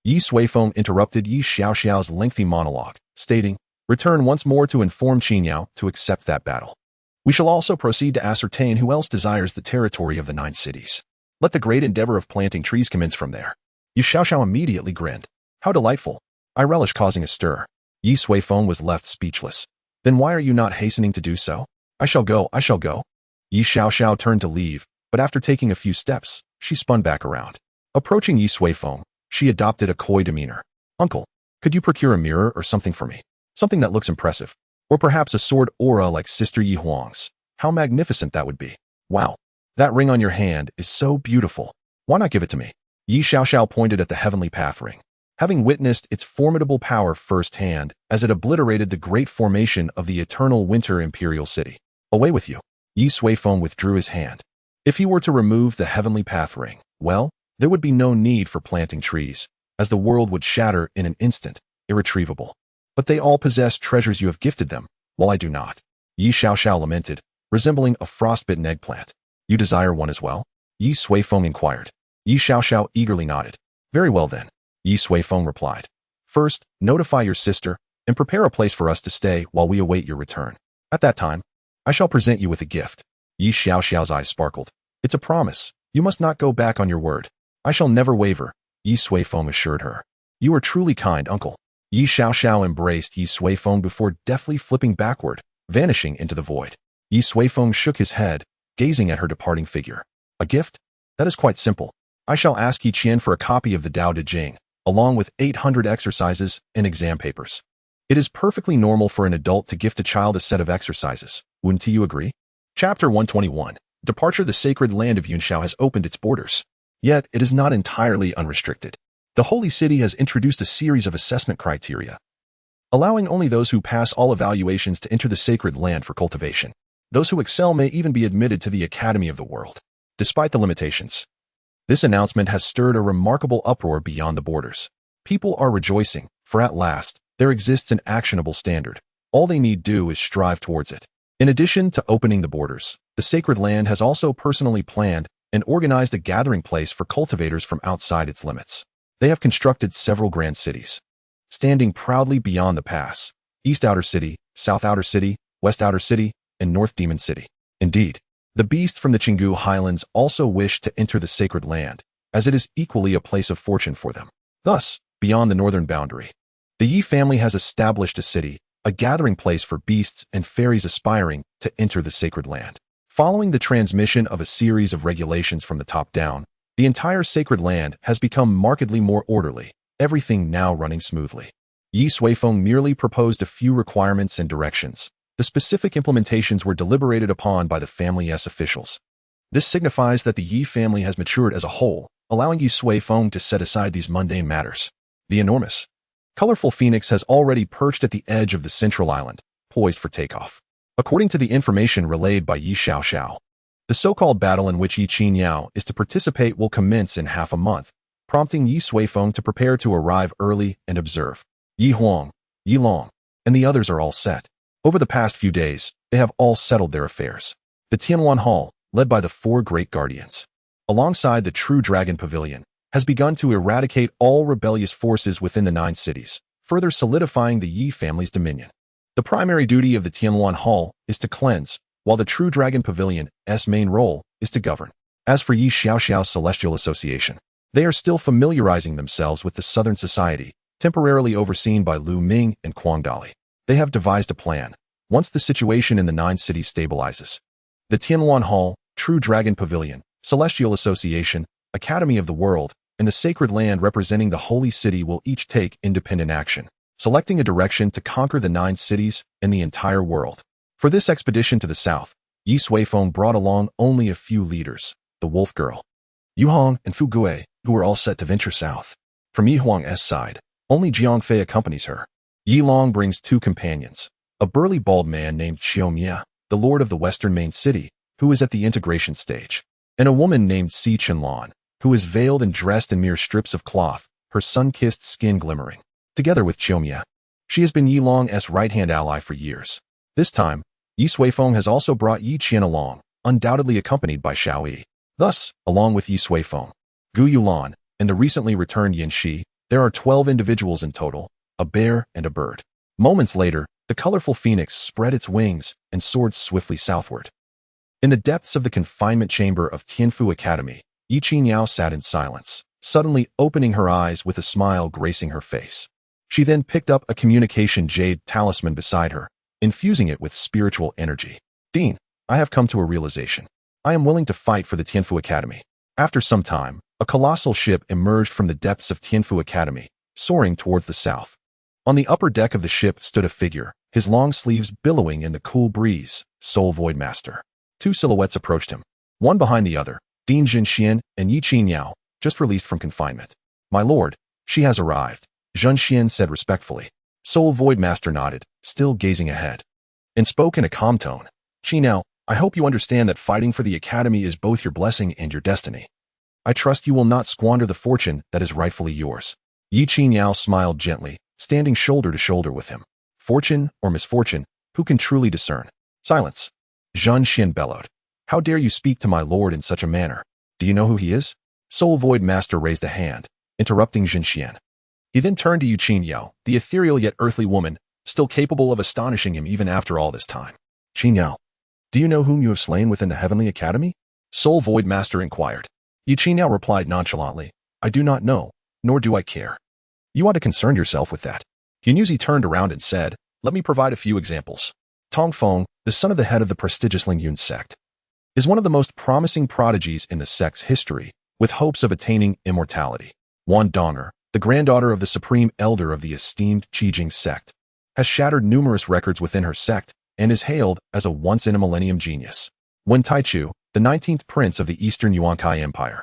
Ye Suifeng interrupted Ye Xiaoxiao's lengthy monologue, stating, "Return once more to inform Qiniao to accept that battle. We shall also proceed to ascertain who else desires the territory of the 9 cities. Let the great endeavor of planting trees commence from there." Ye Xiaoxiao immediately grinned. How delightful. I relish causing a stir. Ye Suifeng was left speechless. Then why are you not hastening to do so? I shall go. Ye Xiaoxiao turned to leave, but after taking a few steps, she spun back around. Approaching Ye Suifeng, she adopted a coy demeanor. "Uncle, could you procure a mirror or something for me? Something that looks impressive. Or perhaps a sword aura like Sister Yi Huang's. How magnificent that would be. Wow. That ring on your hand is so beautiful. Why not give it to me?" Ye Xiaoxiao pointed at the heavenly path ring, having witnessed its formidable power firsthand as it obliterated the great formation of the eternal winter imperial city. "Away with you." Ye Suifeng withdrew his hand. If he were to remove the heavenly path ring, well, there would be no need for planting trees, as the world would shatter in an instant, irretrievable. But they all possess treasures you have gifted them, while I do not. Ye Xiaoxiao lamented, resembling a frostbitten eggplant. "You desire one as well?" Ye Suifeng inquired. Ye Xiaoxiao eagerly nodded. "Very well then," Ye Suifeng replied. "First, notify your sister, and prepare a place for us to stay while we await your return. At that time, I shall present you with a gift." Ye Xiaoxiao's eyes sparkled. "It's a promise. You must not go back on your word." "I shall never waver," Ye Suifeng assured her. "You are truly kind, uncle." Ye Xiaoxiao embraced Ye Suifeng before deftly flipping backward, vanishing into the void. Ye Suifeng shook his head, gazing at her departing figure. "A gift? That is quite simple. I shall ask Yi Qian for a copy of the Tao Te Ching, along with 800 exercises and exam papers. It is perfectly normal for an adult to gift a child a set of exercises. Wouldn't you agree? Chapter 121. Departure. The sacred land of Yunshao has opened its borders. Yet, it is not entirely unrestricted. The Holy City has introduced a series of assessment criteria, allowing only those who pass all evaluations to enter the sacred land for cultivation. Those who excel may even be admitted to the Academy of the World. Despite the limitations, this announcement has stirred a remarkable uproar beyond the borders. People are rejoicing, for at last, there exists an actionable standard. All they need do is strive towards it. In addition to opening the borders, the sacred land has also personally planned and organized a gathering place for cultivators from outside its limits. They have constructed several grand cities, standing proudly beyond the pass: East Outer City, South Outer City, West Outer City, and North Demon City. Indeed, the beasts from the Qinggu Highlands also wish to enter the sacred land, as it is equally a place of fortune for them. Thus, beyond the northern boundary, the Yi family has established a city, a gathering place for beasts and fairies aspiring to enter the sacred land. Following the transmission of a series of regulations from the top down, the entire sacred land has become markedly more orderly, everything now running smoothly. Ye Suifeng merely proposed a few requirements and directions. The specific implementations were deliberated upon by the family's officials. This signifies that the Yi family has matured as a whole, allowing Ye Suifeng to set aside these mundane matters. The enormous, colorful phoenix has already perched at the edge of the central island, poised for takeoff. According to the information relayed by Ye Xiaoxiao, the so-called battle in which Yi Qiniao is to participate will commence in half a month, prompting Ye Suifeng to prepare to arrive early and observe. Yi Huang, Yi Long, and the others are all set. Over the past few days, they have all settled their affairs. The Tianwan Hall, led by the four great guardians, alongside the true dragon Pavilion, has begun to eradicate all rebellious forces within the 9 cities, further solidifying the Ye family's dominion. The primary duty of the Tianluan Hall is to cleanse, while the true dragon Pavilion's main role is to govern. As for Ye Xiaoxiao's Celestial Association, they are still familiarizing themselves with the Southern Society, temporarily overseen by Lu Ming and Quang Dali. They have devised a plan. Once the situation in the 9 cities stabilizes, the Tianluan Hall, True Dragon Pavilion, Celestial Association, Academy of the World, and the Sacred Land representing the Holy City will each take independent action, selecting a direction to conquer the 9 cities and the entire world. For this expedition to the south, Ye Suifeng brought along only a few leaders, the Wolf Girl, Yu Hong and Fu Gui, who were all set to venture south. From Yi Huang's side, only Jiang Fei accompanies her. Yi Long brings 2 companions, a burly bald man named Xiao Mia, the lord of the western main city, who is at the integration stage, and a woman named Si Chenlan, who is veiled and dressed in mere strips of cloth, her sun-kissed skin glimmering. Together with Xiao Mia, she has been Yi Long's right-hand ally for years. This time, Ye Suifeng has also brought Yi Qian along, undoubtedly accompanied by Xiao Yi. Thus, along with Ye Suifeng, Gu Yulan, and the recently returned Yin Shi, there are 12 individuals in total, a bear and a bird. Moments later, the colorful phoenix spread its wings and soared swiftly southward. In the depths of the confinement chamber of Tianfu Academy, Yi Qiniao sat in silence, suddenly opening her eyes with a smile gracing her face. She then picked up a communication jade talisman beside her, infusing it with spiritual energy. Dean, I have come to a realization. I am willing to fight for the Tianfu Academy. After some time, a colossal ship emerged from the depths of Tianfu Academy, soaring towards the south. On the upper deck of the ship stood a figure, his long sleeves billowing in the cool breeze, Soul Void Master. 2 silhouettes approached him, one behind the other, Dean Zhenxian and Yi Qiniao, just released from confinement. My lord, she has arrived, Zhenxian said respectfully. Soul Void Master nodded, still gazing ahead, and spoke in a calm tone. Qiniao, I hope you understand that fighting for the Academy is both your blessing and your destiny. I trust you will not squander the fortune that is rightfully yours. Yi Qiniao smiled gently, standing shoulder to shoulder with him. Fortune or misfortune, who can truly discern? Silence. Zhen Xin bellowed. How dare you speak to my lord in such a manner? Do you know who he is? Soul Void Master raised a hand, interrupting Zhen Xian. He then turned to Yu Qiniao, the ethereal yet earthly woman, still capable of astonishing him even after all this time. Qiniao, do you know whom you have slain within the Heavenly Academy? Soul Void Master inquired. Yu Qiniao replied nonchalantly, I do not know, nor do I care. You ought to concern yourself with that. Yunyuzi turned around and said, let me provide a few examples. Tong Feng, the son of the head of the prestigious Lingyun sect, is one of the most promising prodigies in the sect's history, with hopes of attaining immortality. Wan Donger, the granddaughter of the supreme elder of the esteemed Qijing sect, has shattered numerous records within her sect and is hailed as a once-in-a-millennium genius. Wen Taichu, the 19th prince of the Eastern Yuankai Empire,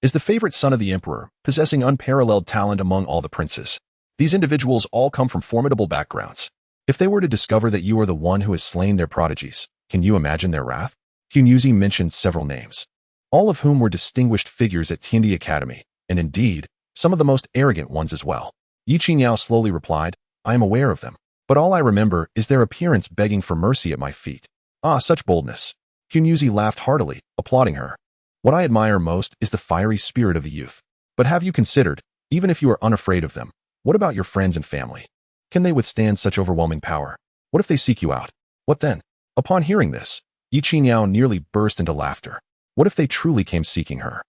is the favorite son of the emperor, possessing unparalleled talent among all the princes. These individuals all come from formidable backgrounds. If they were to discover that you are the one who has slain their prodigies, can you imagine their wrath? Hunyuzi mentioned several names, all of whom were distinguished figures at Tiandi Academy, and indeed, some of the most arrogant ones as well. Yi Qiniao slowly replied, I am aware of them, but all I remember is their appearance begging for mercy at my feet. Ah, such boldness. Hunyuzi laughed heartily, applauding her. What I admire most is the fiery spirit of the youth. But have you considered, even if you are unafraid of them, what about your friends and family? Can they withstand such overwhelming power? What if they seek you out? What then? Upon hearing this, Yi Qiniao nearly burst into laughter. What if they truly came seeking her?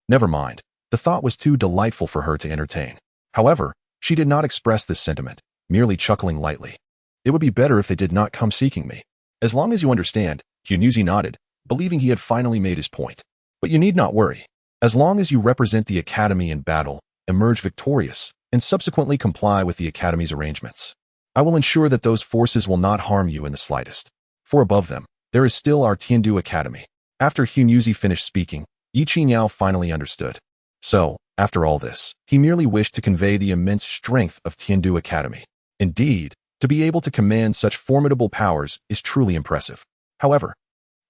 Never mind. The thought was too delightful for her to entertain. However, she did not express this sentiment, merely chuckling lightly. It would be better if they did not come seeking me. As long as you understand, Hunyuzi nodded, believing he had finally made his point. But you need not worry. As long as you represent the Academy in battle, emerge victorious, and subsequently comply with the Academy's arrangements, I will ensure that those forces will not harm you in the slightest. For above them, there is still our Tiandu Academy. After Hunyuzi finished speaking, Yi Qiniao finally understood. So, after all this, he merely wished to convey the immense strength of Tiandu Academy. Indeed, to be able to command such formidable powers is truly impressive. However,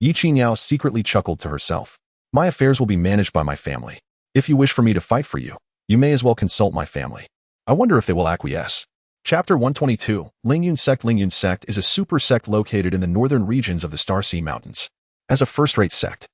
Yi Qiniao secretly chuckled to herself. My affairs will be managed by my family. If you wish for me to fight for you, you may as well consult my family. I wonder if they will acquiesce. Chapter 122, Lingyun Sect. Lingyun Sect is a super sect located in the northern regions of the Star Sea Mountains. As a first-rate sect,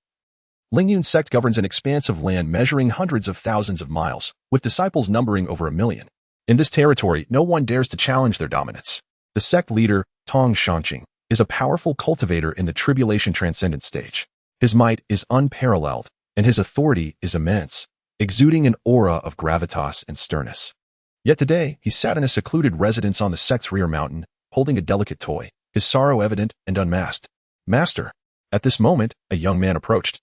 Ling Yun's sect governs an expanse of land measuring hundreds of thousands of miles, with disciples numbering over 1 million. In this territory, no one dares to challenge their dominance. The sect leader, Tong Shanqing, is a powerful cultivator in the Tribulation transcendent stage. His might is unparalleled, and his authority is immense, exuding an aura of gravitas and sternness. Yet today, he sat in a secluded residence on the sect's rear mountain, holding a delicate toy, his sorrow evident and unmasked. Master. At this moment, a young man approached.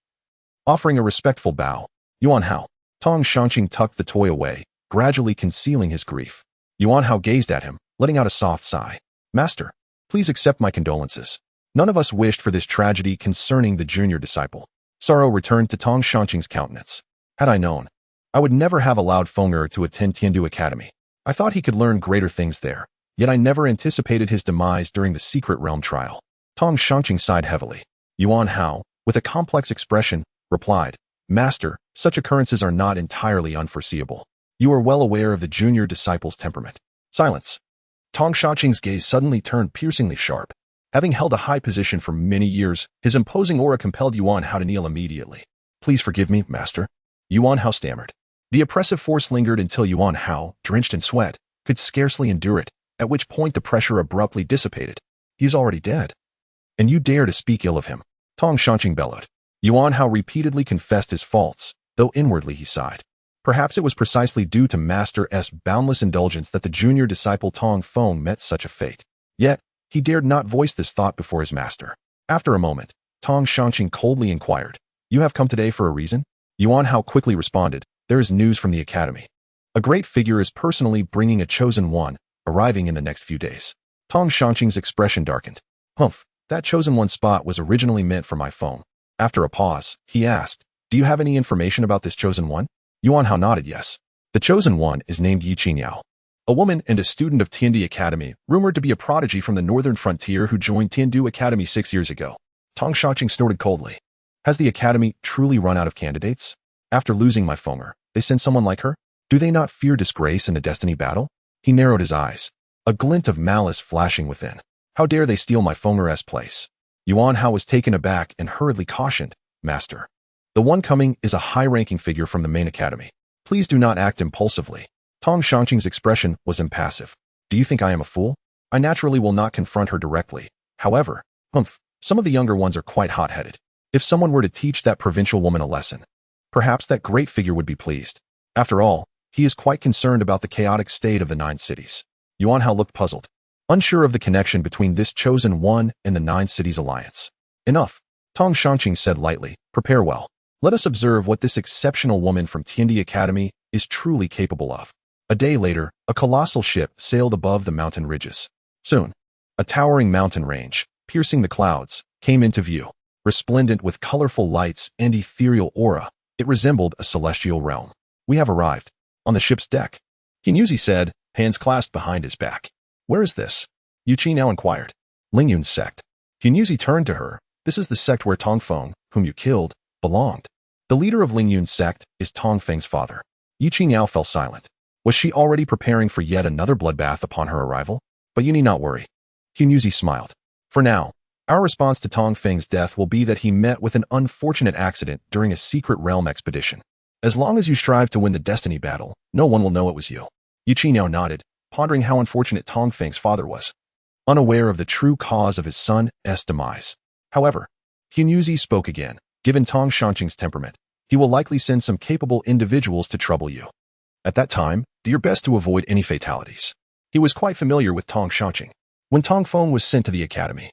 Offering a respectful bow, Yuan Hao. Tong Shanqing tucked the toy away, gradually concealing his grief. Yuan Hao gazed at him, letting out a soft sigh. Master, please accept my condolences. None of us wished for this tragedy concerning the junior disciple. Sorrow returned to Tong Shanqing's countenance. Had I known, I would never have allowed Fenger to attend Tiandu Academy. I thought he could learn greater things there, yet I never anticipated his demise during the secret realm trial. Tong Shanqing sighed heavily. Yuan Hao, with a complex expression, replied, Master, such occurrences are not entirely unforeseeable. You are well aware of the junior disciple's temperament. Silence. Tong Shanqing's gaze suddenly turned piercingly sharp. Having held a high position for many years, his imposing aura compelled Yuan Hao to kneel immediately. Please forgive me, Master. Yuan Hao stammered. The oppressive force lingered until Yuan Hao, drenched in sweat, could scarcely endure it, at which point the pressure abruptly dissipated. He is already dead. And you dare to speak ill of him? Tong Shanqing bellowed. Yuan Hao repeatedly confessed his faults, though inwardly he sighed. Perhaps it was precisely due to Master S' boundless indulgence that the junior disciple Tong Feng met such a fate. Yet, he dared not voice this thought before his master. After a moment, Tong Shanqing coldly inquired, You have come today for a reason? Yuan Hao quickly responded, There is news from the academy. A great figure is personally bringing a chosen one, arriving in the next few days. Tong Shanqing's expression darkened. Humph, that chosen one spot was originally meant for my phone. After a pause, he asked, Do you have any information about this chosen one? Yuan Hao nodded yes. The chosen one is named Ye Suifeng, a woman and a student of Tiandu Academy, rumored to be a prodigy from the northern frontier who joined Tiandu Academy 6 years ago. Tong Shanqing snorted coldly. Has the academy truly run out of candidates? After losing my Fenger, they send someone like her? Do they not fear disgrace in the destiny battle? He narrowed his eyes, a glint of malice flashing within. How dare they steal my Fenger's place? Yuan Hao was taken aback and hurriedly cautioned, Master. The one coming is a high-ranking figure from the main academy. Please do not act impulsively. Tong Shanqing's expression was impassive. Do you think I am a fool? I naturally will not confront her directly. However, some of the younger ones are quite hot-headed. If someone were to teach that provincial woman a lesson, perhaps that great figure would be pleased. After all, he is quite concerned about the chaotic state of the 9 cities. Yuan Hao looked puzzled, unsure of the connection between this chosen one and the 9 cities alliance. Enough, Tong Shanqing said lightly, prepare well. Let us observe what this exceptional woman from Tiandu Academy is truly capable of. A day later, a colossal ship sailed above the mountain ridges. Soon, a towering mountain range, piercing the clouds, came into view. Resplendent with colorful lights and ethereal aura, it resembled a celestial realm. We have arrived. On the ship's deck, Kinyuzi said, hands clasped behind his back. Where is this? Yuqi now inquired. Ling Yun's sect. Kinyuzi turned to her. This is the sect where Tong Feng, whom you killed, belonged. The leader of Ling Yun's sect is Tong Feng's father. Yuqi now fell silent. Was she already preparing for yet another bloodbath upon her arrival? But you need not worry. Kinyuzi smiled. For now, our response to Tong Feng's death will be that he met with an unfortunate accident during a secret realm expedition. As long as you strive to win the destiny battle, no one will know it was you. Yuqi now nodded, pondering how unfortunate Tong Feng's father was, unaware of the true cause of his son's demise. However, Kinyuzi spoke again. Given Tong Shanqing's temperament, he will likely send some capable individuals to trouble you. At that time, do your best to avoid any fatalities. He was quite familiar with Tong Shanqing. When Tong Feng was sent to the academy,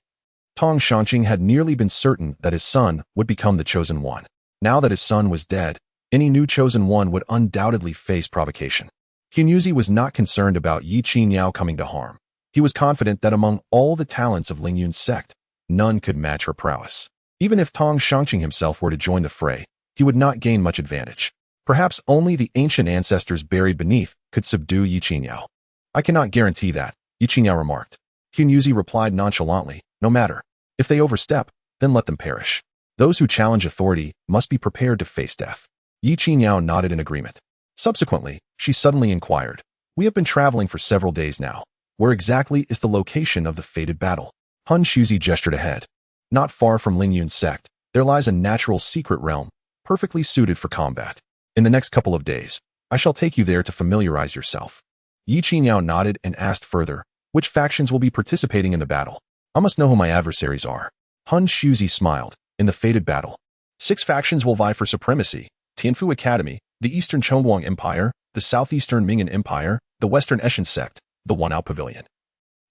Tong Shanqing had nearly been certain that his son would become the chosen one. Now that his son was dead, any new chosen one would undoubtedly face provocation. Kinyuzi was not concerned about Ye Suifeng coming to harm. He was confident that among all the talents of Ling Yun's sect, none could match her prowess. Even if Tong Shanqing himself were to join the fray, he would not gain much advantage. Perhaps only the ancient ancestors buried beneath could subdue Ye Suifeng. I cannot guarantee that, Ye Suifeng remarked. Kinyuzi replied nonchalantly, no matter. If they overstep, then let them perish. Those who challenge authority must be prepared to face death. Ye Suifeng nodded in agreement. Subsequently, she suddenly inquired, We have been traveling for several days now. Where exactly is the location of the fated battle? Han Shuzi gestured ahead. Not far from Ling Yun's sect, there lies a natural secret realm, perfectly suited for combat. In the next couple of days, I shall take you there to familiarize yourself. Ye Qingyao nodded and asked further, which factions will be participating in the battle? I must know who my adversaries are. Han Shuzi smiled. In the fated battle, 6 factions will vie for supremacy: Tianfu Academy, the Eastern Chongguang Empire, the Southeastern Mingyan Empire, the Western Eshan Sect, the Wanao Pavilion,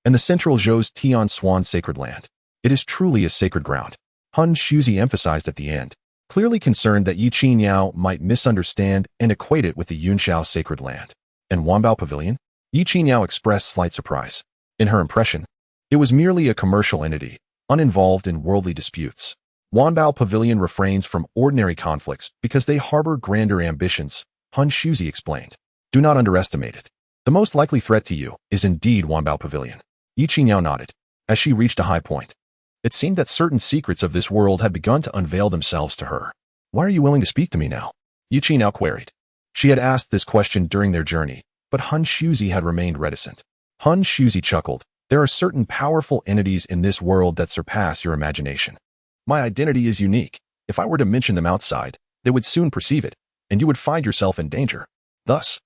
and the Central Zhou's Tian Swan Sacred Land. It is truly a sacred ground, Han Shuzi emphasized at the end, clearly concerned that Ye Qingyao might misunderstand and equate it with the Yunshao Sacred Land. And Wanbao Pavilion? Ye Qingyao expressed slight surprise. In her impression, it was merely a commercial entity, uninvolved in worldly disputes. Wanbao Pavilion refrains from ordinary conflicts because they harbor grander ambitions, Han Shuzi explained. Do not underestimate it. The most likely threat to you is indeed Wanbao Pavilion. Ye Qingyao nodded. As she reached a high point, it seemed that certain secrets of this world had begun to unveil themselves to her. Why are you willing to speak to me now? Ye Qingyao queried. She had asked this question during their journey, but Han Shuzi had remained reticent. Han Shuzi chuckled. There are certain powerful entities in this world that surpass your imagination. My identity is unique. If I were to mention them outside, they would soon perceive it, and you would find yourself in danger. Thus,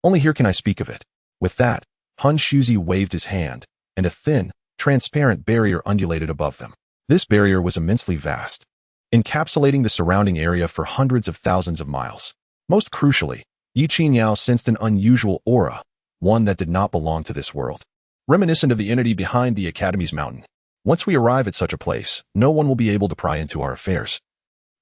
only here can I speak of it. With that, Han Shuzi waved his hand, and a thin, transparent barrier undulated above them. This barrier was immensely vast, encapsulating the surrounding area for hundreds of thousands of miles. Most crucially, Ye Qingyao sensed an unusual aura, one that did not belong to this world, reminiscent of the entity behind the Academy's mountain. Once we arrive at such a place, no one will be able to pry into our affairs,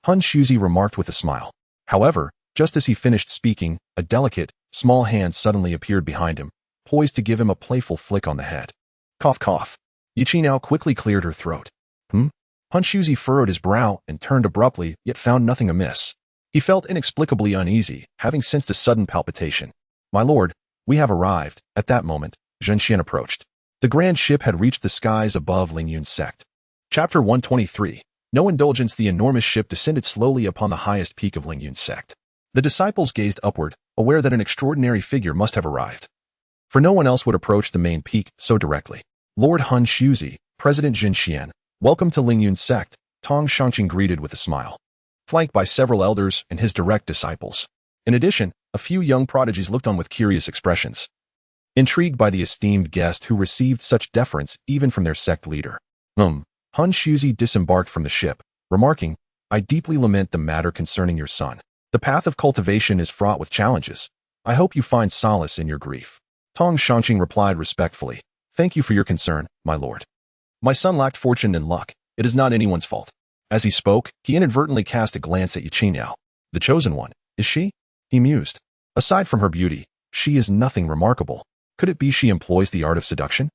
Han Shuzi remarked with a smile. However, just as he finished speaking, a delicate, small hand suddenly appeared behind him, poised to give him a playful flick on the head. Cough cough. Ye Qingyao quickly cleared her throat. Han Shuzi furrowed his brow and turned abruptly, yet found nothing amiss. He felt inexplicably uneasy, having sensed a sudden palpitation. My lord, we have arrived. At that moment, Zhen Xian approached. The grand ship had reached the skies above Lingyun's sect. Chapter 123. No indulgence. The enormous ship descended slowly upon the highest peak of Lingyun's sect. The disciples gazed upward, aware that an extraordinary figure must have arrived. For no one else would approach the main peak so directly. Lord Han Shuzi, President Zhen Xian, welcome to Lingyun's sect, Tong Shangqing greeted with a smile, flanked by several elders and his direct disciples. In addition, a few young prodigies looked on with curious expressions, intrigued by the esteemed guest who received such deference even from their sect leader. Han Shuzi disembarked from the ship, remarking, I deeply lament the matter concerning your son. The path of cultivation is fraught with challenges. I hope you find solace in your grief. Tong Shangqing replied respectfully, Thank you for your concern, my lord. My son lacked fortune and luck. It is not anyone's fault. As he spoke, he inadvertently cast a glance at Ye Qingyao. The chosen one, is she? He mused. Aside from her beauty, she is nothing remarkable. Could it be she employs the art of seduction?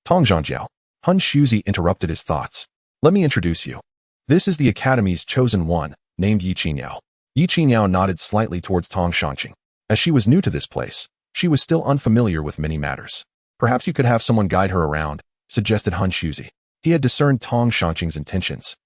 Tong Zhangjiao. Han Shuzi interrupted his thoughts. Let me introduce you. This is the Academy's chosen one, named Ye Qingyao. Ye Qingyao nodded slightly towards Tong Shangqing. As she was new to this place, she was still unfamiliar with many matters. Perhaps you could have someone guide her around, suggested Han Shuzi. He had discerned Tong Shangqing's intentions,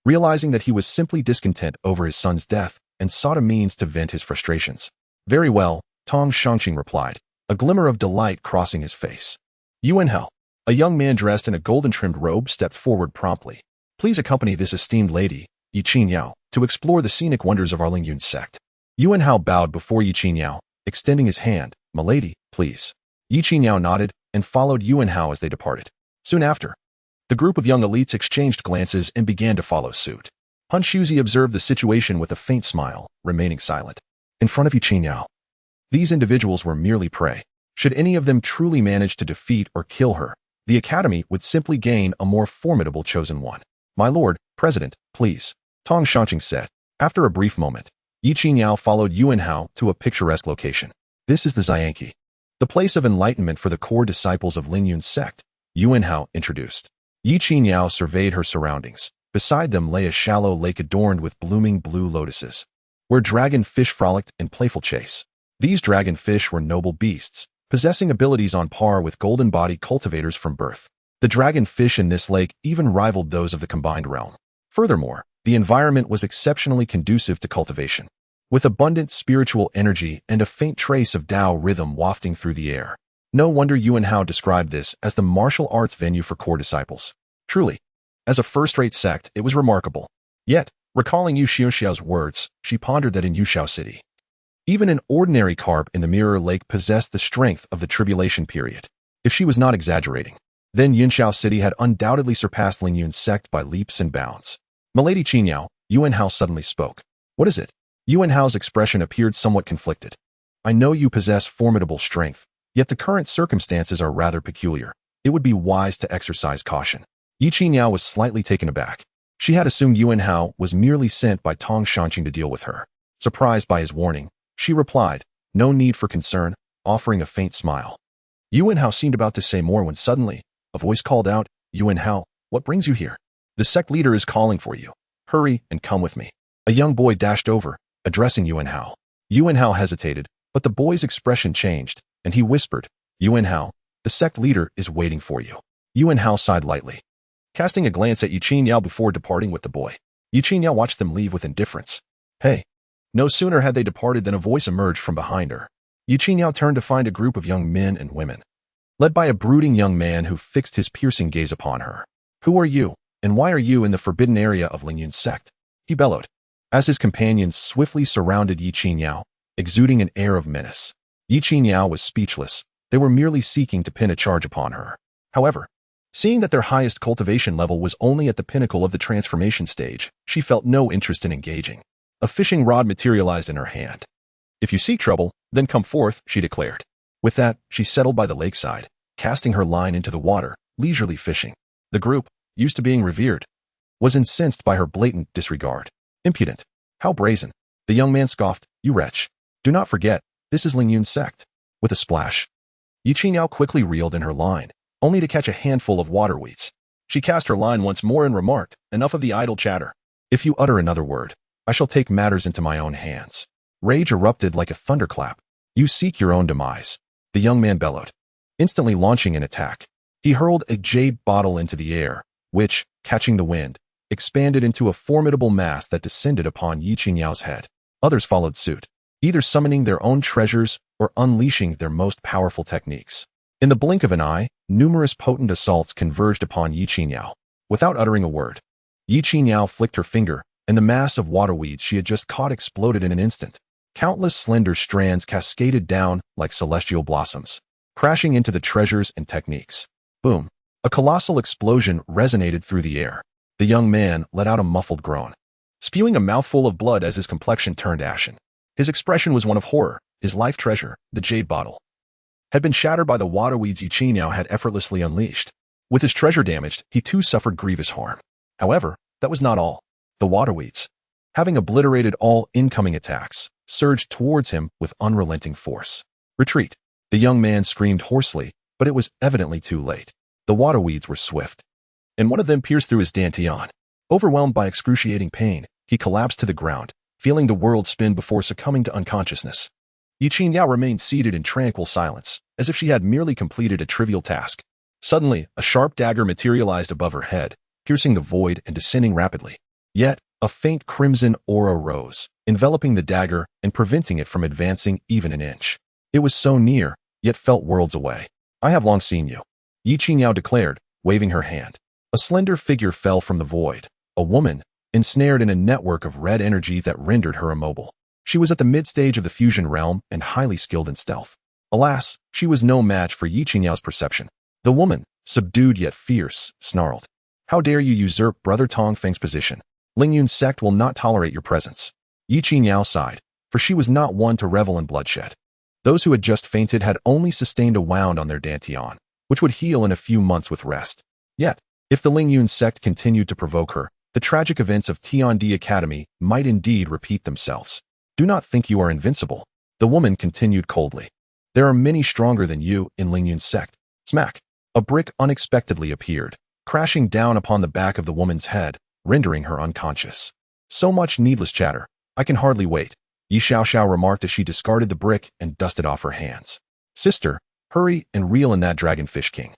realizing that he was simply discontent over his son's death and sought a means to vent his frustrations. Very well, Tong Shangqing replied, a glimmer of delight crossing his face. Yuan Hao, a young man dressed in a golden-trimmed robe, stepped forward promptly. Please accompany this esteemed lady, Ye Qingyao, to explore the scenic wonders of our Lingyun sect. Yuan Hao bowed before Ye Qingyao, extending his hand. Milady, please. Ye Qingyao nodded and followed Yuan Hao as they departed. Soon after, the group of young elites exchanged glances and began to follow suit. Han Shuzi observed the situation with a faint smile, remaining silent. In front of Ye Qingyao, these individuals were merely prey. Should any of them truly manage to defeat or kill her, the Academy would simply gain a more formidable chosen one. My lord, President, please, Tong Shangqing said. After a brief moment, Ye Qingyao followed Yuan Hao to a picturesque location. This is the Xianqi, the place of enlightenment for the core disciples of Lingyun's sect, Yuan Hao introduced. Ye Qingyao surveyed her surroundings. Beside them lay a shallow lake adorned with blooming blue lotuses, where dragon fish frolicked in playful chase. These dragon fish were noble beasts, possessing abilities on par with golden-bodied cultivators from birth. The dragon fish in this lake even rivaled those of the combined realm. Furthermore, the environment was exceptionally conducive to cultivation, with abundant spiritual energy and a faint trace of Dao rhythm wafting through the air. No wonder Yuan Hao described this as the martial arts venue for core disciples. Truly, as a first-rate sect, it was remarkable. Yet, recalling Yu Xiaoxiao's words, she pondered that in Yuxiao City, even an ordinary carp in the Mirror Lake possessed the strength of the Tribulation period. If she was not exaggerating, then Yunxiao City had undoubtedly surpassed Lingyun's sect by leaps and bounds. Milady Qingyao, Yuanhao suddenly spoke. What is it? Yuanhao's expression appeared somewhat conflicted. I know you possess formidable strength, yet the current circumstances are rather peculiar. It would be wise to exercise caution. Yi Qingyao was slightly taken aback. She had assumed Yuanhao was merely sent by Tong Shanqing to deal with her. Surprised by his warning, she replied, no need for concern, offering a faint smile. Yuanhao seemed about to say more when suddenly, a voice called out, Yuanhao, what brings you here? The sect leader is calling for you. Hurry and come with me. A young boy dashed over, addressing Yuanhao. Yuanhao hesitated, but the boy's expression changed, and he whispered, Yuanhao, the sect leader is waiting for you. Yuanhao sighed lightly, casting a glance at Yi Qingyao before departing with the boy. Yi Qingyao watched them leave with indifference. Hey. No sooner had they departed than a voice emerged from behind her. Yi Qingyao turned to find a group of young men and women, led by a brooding young man who fixed his piercing gaze upon her. Who are you, and why are you in the forbidden area of Lingyun's sect? He bellowed, as his companions swiftly surrounded Yi Qingyao, exuding an air of menace. Yi Qingyao was speechless. They were merely seeking to pin a charge upon her. However, seeing that their highest cultivation level was only at the pinnacle of the transformation stage, she felt no interest in engaging. A fishing rod materialized in her hand. If you seek trouble, then come forth, she declared. With that, she settled by the lakeside, casting her line into the water, leisurely fishing. The group, used to being revered, was incensed by her blatant disregard. Impudent. How brazen. The young man scoffed, you wretch. Do not forget, this is Lingyun's sect. With a splash, Yi Qingyao quickly reeled in her line, only to catch a handful of water weeds. She cast her line once more and remarked, enough of the idle chatter. If you utter another word, I shall take matters into my own hands. Rage erupted like a thunderclap. You seek your own demise. The young man bellowed, instantly launching an attack. He hurled a jade bottle into the air, which, catching the wind, expanded into a formidable mass that descended upon Yi Qingyao's head. Others followed suit, either summoning their own treasures or unleashing their most powerful techniques. In the blink of an eye, numerous potent assaults converged upon Yi Qingyao. Without uttering a word, Yi Qingyao flicked her finger, and the mass of water weeds she had just caught exploded in an instant. Countless slender strands cascaded down like celestial blossoms, crashing into the treasures and techniques. Boom! A colossal explosion resonated through the air. The young man let out a muffled groan, spewing a mouthful of blood as his complexion turned ashen. His expression was one of horror. His life treasure, the jade bottle, had been shattered by the water weeds Yi Qingyao had effortlessly unleashed. With his treasure damaged, he too suffered grievous harm. However, that was not all. The water weeds, having obliterated all incoming attacks, surged towards him with unrelenting force. Retreat! The young man screamed hoarsely, but it was evidently too late. The water weeds were swift, and one of them pierced through his dantian. Overwhelmed by excruciating pain, he collapsed to the ground, feeling the world spin before succumbing to unconsciousness. Yi Qingyao remained seated in tranquil silence, as if she had merely completed a trivial task. Suddenly, a sharp dagger materialized above her head, piercing the void and descending rapidly. Yet, a faint crimson aura rose, enveloping the dagger and preventing it from advancing even an inch. It was so near, yet felt worlds away. I have long seen you, Yi Qingyao declared, waving her hand. A slender figure fell from the void, a woman, ensnared in a network of red energy that rendered her immobile. She was at the mid-stage of the fusion realm and highly skilled in stealth. Alas, she was no match for Yi Qingyao's perception. The woman, subdued yet fierce, snarled. How dare you usurp Brother Tong Feng's position? Lingyun's sect will not tolerate your presence. Yi Qingyao sighed, for she was not one to revel in bloodshed. Those who had just fainted had only sustained a wound on their dantian, which would heal in a few months with rest. Yet, if the Lingyun sect continued to provoke her, the tragic events of Tiandi Academy might indeed repeat themselves. Do not think you are invincible, the woman continued coldly. There are many stronger than you in Lingyun's sect. Smack! A brick unexpectedly appeared, crashing down upon the back of the woman's head, rendering her unconscious. So much needless chatter. I can hardly wait, Yi Xiaoxiao remarked as she discarded the brick and dusted off her hands. Sister, hurry and reel in that dragonfish king.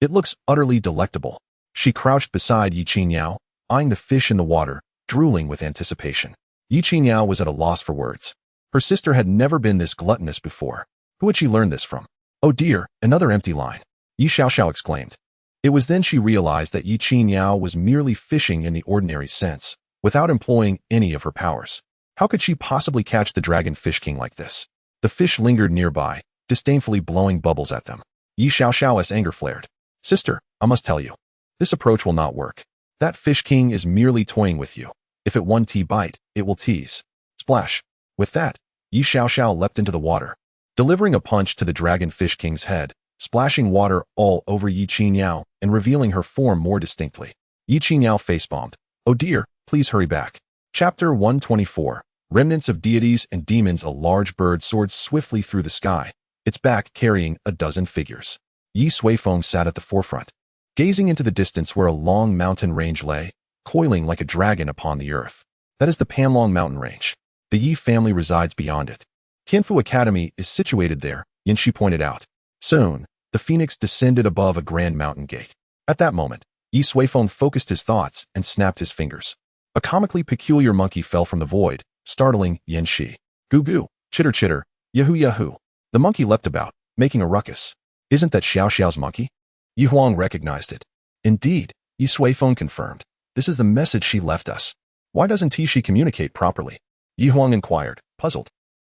It looks utterly delectable. She crouched beside Yi Qingyao, eyeing the fish in the water, drooling with anticipation. Yi Qingyao was at a loss for words. Her sister had never been this gluttonous before. Who had she learned this from? Oh dear, another empty line, Yi Xiaoxiao exclaimed. It was then she realized that Yi Qingyao was merely fishing in the ordinary sense, without employing any of her powers. How could she possibly catch the dragon fish king like this? The fish lingered nearby, disdainfully blowing bubbles at them. Ye Suifeng's anger flared. Sister, I must tell you, this approach will not work. That fish king is merely toying with you. If it one bite, it will tease. Splash. With that, Ye Suifeng leapt into the water, delivering a punch to the dragon fish king's head, splashing water all over Ye Suifeng and revealing her form more distinctly. Ye Suifeng face-bombed. Oh dear, please hurry back. Chapter 124. Remnants of deities and demons. A large bird soared swiftly through the sky, its back carrying a dozen figures. Ye Suifeng sat at the forefront, gazing into the distance where a long mountain range lay, coiling like a dragon upon the earth. That is the Panlong mountain range. The Ye family resides beyond it. Qianfu Academy is situated there, Yanxi pointed out. Soon, the phoenix descended above a grand mountain gate. At that moment, Ye Suifeng focused his thoughts and snapped his fingers. A comically peculiar monkey fell from the void, startling Yanxi. Goo goo, chitter chitter, yahoo yahoo. The monkey leapt about, making a ruckus. Isn't that Xiao Xiao's monkey? Yi Huang recognized it. Indeed, Ye Suifeng confirmed. This is the message she left us. Why doesn't she communicate properly? Yi Huang inquired, puzzled.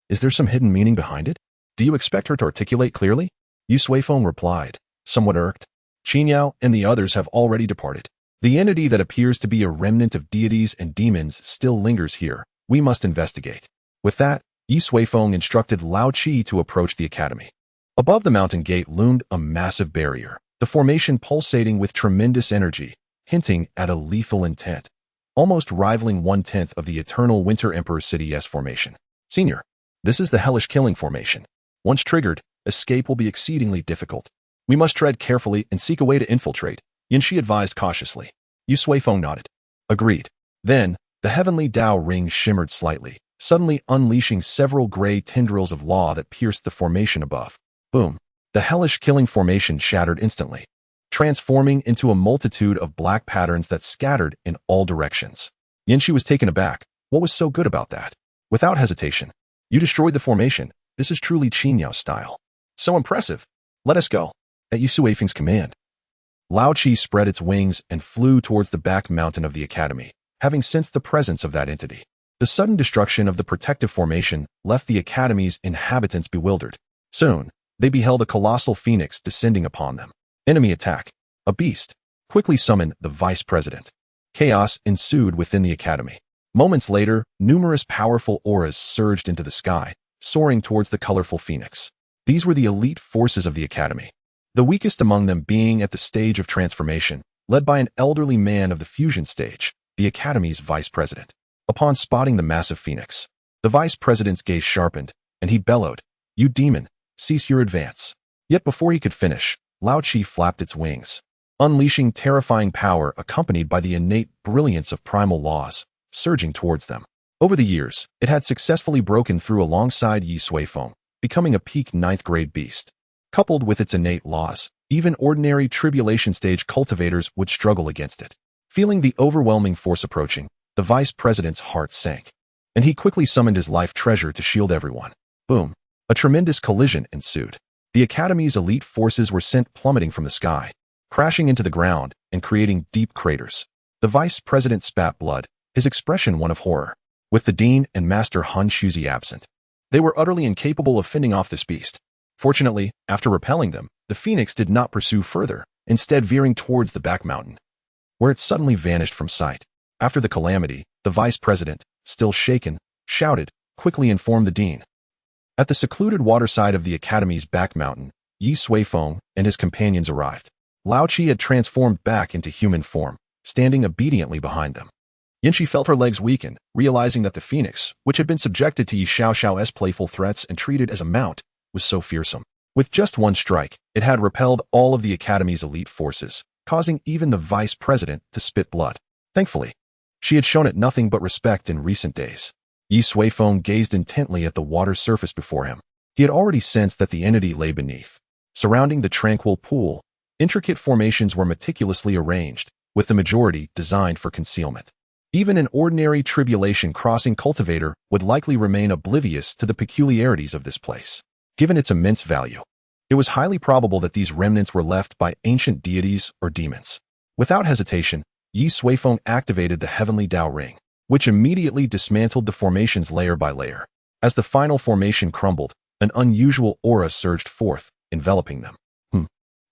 Is there some hidden meaning behind it? Do you expect her to articulate clearly? Ye Suifeng replied, somewhat irked. Qinyao and the others have already departed. The entity that appears to be a remnant of deities and demons still lingers here. We must investigate. With that, Ye Suifeng instructed Lao Qi to approach the academy. Above the mountain gate loomed a massive barrier, the formation pulsating with tremendous energy, hinting at a lethal intent, almost rivaling 1/10 of the Eternal Winter Emperor City's formation. Senior, this is the Hellish Killing formation. Once triggered, escape will be exceedingly difficult. We must tread carefully and seek a way to infiltrate, Yanxi advised cautiously. Ye Suifeng nodded. Agreed. Then, the heavenly Dao ring shimmered slightly, suddenly unleashing several gray tendrils of law that pierced the formation above. Boom. The Hellish Killing formation shattered instantly, transforming into a multitude of black patterns that scattered in all directions. Yanxi was taken aback. What was so good about that? Without hesitation, you destroyed the formation. This is truly Qinyao style. So impressive. Let us go. At Ye Suifeng's command, Lao Qi spread its wings and flew towards the back mountain of the academy, having sensed the presence of that entity. The sudden destruction of the protective formation left the academy's inhabitants bewildered. Soon, they beheld a colossal phoenix descending upon them. Enemy attack. A beast. Quickly summoned the vice president. Chaos ensued within the academy. Moments later, numerous powerful auras surged into the sky, soaring towards the colorful phoenix. These were the elite forces of the academy, the weakest among them being at the stage of transformation, led by an elderly man of the fusion stage, the academy's vice president. Upon spotting the massive phoenix, the vice president's gaze sharpened, and he bellowed, "You demon, cease your advance." Yet before he could finish, Lao Qi flapped its wings, unleashing terrifying power accompanied by the innate brilliance of primal laws, surging towards them. Over the years, it had successfully broken through alongside Ye Suifeng, becoming a peak 9th grade beast. Coupled with its innate laws, even ordinary tribulation stage cultivators would struggle against it. Feeling the overwhelming force approaching, the vice president's heart sank, and he quickly summoned his life treasure to shield everyone. Boom. A tremendous collision ensued. The academy's elite forces were sent plummeting from the sky, crashing into the ground and creating deep craters. The vice president spat blood, his expression one of horror. With the dean and master Han Shuzi absent, they were utterly incapable of fending off this beast. Fortunately, after repelling them, the phoenix did not pursue further, instead veering towards the back mountain, where it suddenly vanished from sight. After the calamity, the vice president, still shaken, shouted, "Quickly inform the dean." At the secluded waterside of the academy's back mountain, Ye Suifeng and his companions arrived. Lao Qi had transformed back into human form, standing obediently behind them. Yanxi felt her legs weaken, realizing that the phoenix, which had been subjected to Ye Suifeng's playful threats and treated as a mount, was so fearsome. With just one strike, it had repelled all of the academy's elite forces, causing even the vice president to spit blood. Thankfully, she had shown it nothing but respect in recent days. Ye Suifeng gazed intently at the water surface before him. He had already sensed that the entity lay beneath. Surrounding the tranquil pool, intricate formations were meticulously arranged, with the majority designed for concealment. Even an ordinary tribulation crossing cultivator would likely remain oblivious to the peculiarities of this place. Given its immense value, it was highly probable that these remnants were left by ancient deities or demons. Without hesitation, Ye Suifeng activated the heavenly Dao ring. which immediately dismantled the formations layer by layer. As the final formation crumbled, an unusual aura surged forth, enveloping them.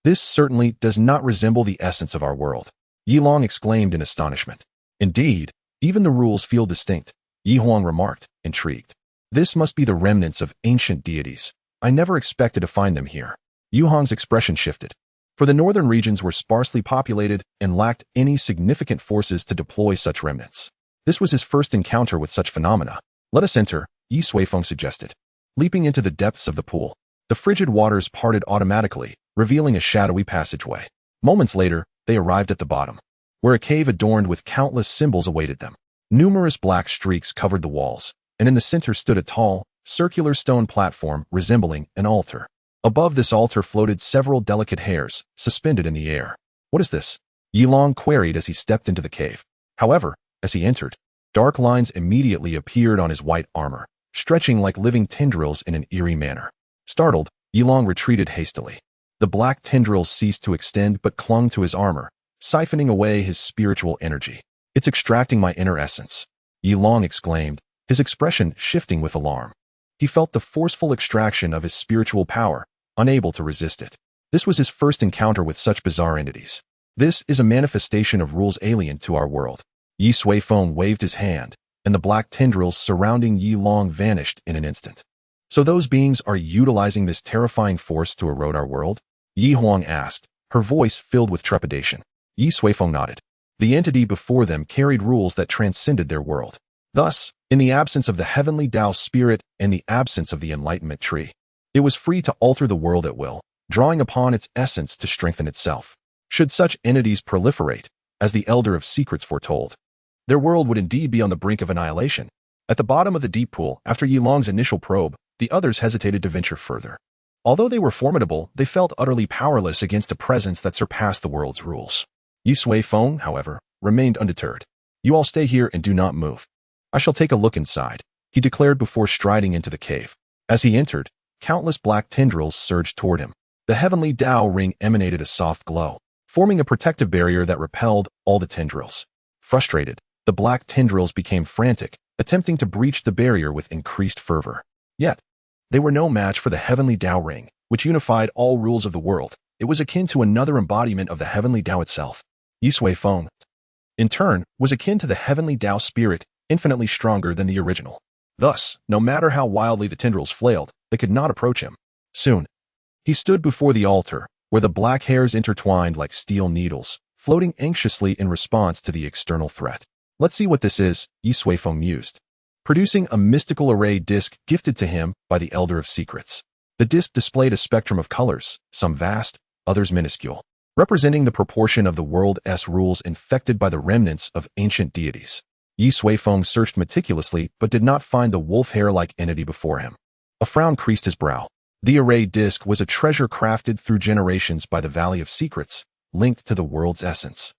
This certainly does not resemble the essence of our world, Yi Long exclaimed in astonishment. Indeed, even the rules feel distinct, Yi Huang remarked, intrigued. This must be the remnants of ancient deities. I never expected to find them here. Yu Hong's expression shifted. For the northern regions were sparsely populated and lacked any significant forces to deploy such remnants. This was his first encounter with such phenomena. Let us enter, Ye Suifeng suggested. Leaping into the depths of the pool, the frigid waters parted automatically, revealing a shadowy passageway. Moments later, they arrived at the bottom, where a cave adorned with countless symbols awaited them. Numerous black streaks covered the walls, and in the center stood a tall, circular stone platform resembling an altar. Above this altar floated several delicate hairs, suspended in the air. What is this? Yi Long queried as he stepped into the cave. However, as he entered, dark lines immediately appeared on his white armor, stretching like living tendrils in an eerie manner. Startled, Yi Long retreated hastily. The black tendrils ceased to extend but clung to his armor, siphoning away his spiritual energy. It's extracting my inner essence, Yi Long exclaimed, his expression shifting with alarm. He felt the forceful extraction of his spiritual power, unable to resist it. This was his first encounter with such bizarre entities. This is a manifestation of rules alien to our world. Ye Suifeng waved his hand, and the black tendrils surrounding Yi Long vanished in an instant. So those beings are utilizing this terrifying force to erode our world? Yi Huang asked, her voice filled with trepidation. Ye Suifeng nodded. The entity before them carried rules that transcended their world. Thus, in the absence of the heavenly Dao spirit and the absence of the enlightenment tree, it was free to alter the world at will, drawing upon its essence to strengthen itself. Should such entities proliferate, as the Elder of Secrets foretold, their world would indeed be on the brink of annihilation. At the bottom of the deep pool, after Yi Long's initial probe, the others hesitated to venture further. Although they were formidable, they felt utterly powerless against a presence that surpassed the world's rules. Ye Suifeng, however, remained undeterred. You all stay here and do not move. I shall take a look inside, he declared before striding into the cave. As he entered, countless black tendrils surged toward him. The heavenly Dao ring emanated a soft glow, forming a protective barrier that repelled all the tendrils. Frustrated, the black tendrils became frantic, attempting to breach the barrier with increased fervor. Yet, they were no match for the heavenly Dao ring, which unified all rules of the world. It was akin to another embodiment of the heavenly Dao itself. Ye Suifeng, in turn, was akin to the heavenly Dao spirit, infinitely stronger than the original. Thus, no matter how wildly the tendrils flailed, they could not approach him. Soon, he stood before the altar, where the black hairs intertwined like steel needles, floating anxiously in response to the external threat. Let's see what this is, Ye Suifeng mused, producing a mystical array disc gifted to him by the Elder of Secrets. The disc displayed a spectrum of colors, some vast, others minuscule, representing the proportion of the world's rules infected by the remnants of ancient deities. Ye Suifeng searched meticulously but did not find the wolf hair-like entity before him. A frown creased his brow. The array disc was a treasure crafted through generations by the Valley of Secrets, linked to the world's essence,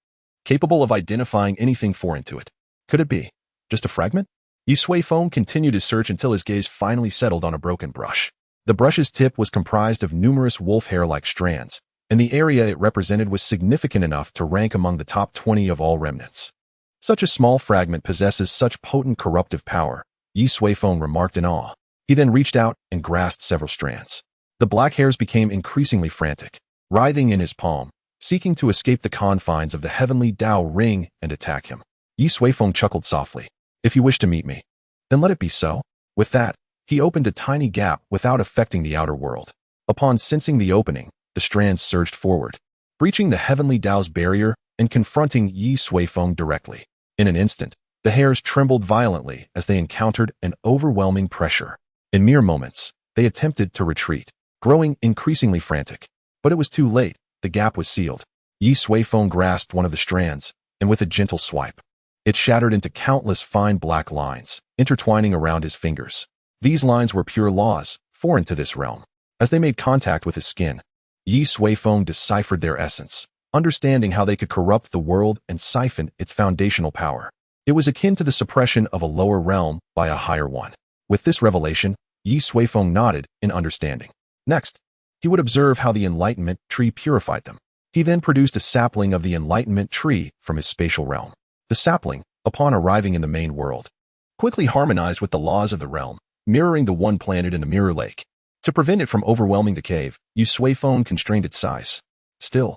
capable of identifying anything foreign to it. Could it be just a fragment? Ye Suifeng continued his search until his gaze finally settled on a broken brush. The brush's tip was comprised of numerous wolf hair-like strands, and the area it represented was significant enough to rank among the top 20 of all remnants. Such a small fragment possesses such potent corruptive power, Ye Suifeng remarked in awe. He then reached out and grasped several strands. The black hairs became increasingly frantic, writhing in his palm, seeking to escape the confines of the heavenly Dao ring and attack him. Ye Suifeng chuckled softly. If you wish to meet me, then let it be so. With that, he opened a tiny gap without affecting the outer world. Upon sensing the opening, the strands surged forward, breaching the heavenly Dao's barrier and confronting Ye Suifeng directly. In an instant, the hairs trembled violently as they encountered an overwhelming pressure. In mere moments, they attempted to retreat, growing increasingly frantic. But it was too late, the gap was sealed. Ye Suifeng grasped one of the strands, and with a gentle swipe, it shattered into countless fine black lines, intertwining around his fingers. These lines were pure laws, foreign to this realm. As they made contact with his skin, Ye Suifeng deciphered their essence, understanding how they could corrupt the world and siphon its foundational power. It was akin to the suppression of a lower realm by a higher one. With this revelation, Ye Suifeng nodded in understanding. Next, he would observe how the enlightenment tree purified them. He then produced a sapling of the enlightenment tree from his spatial realm. The sapling, upon arriving in the main world, quickly harmonized with the laws of the realm, mirroring the one planted in the mirror lake. To prevent it from overwhelming the cave, Ye Suifeng constrained its size. Still,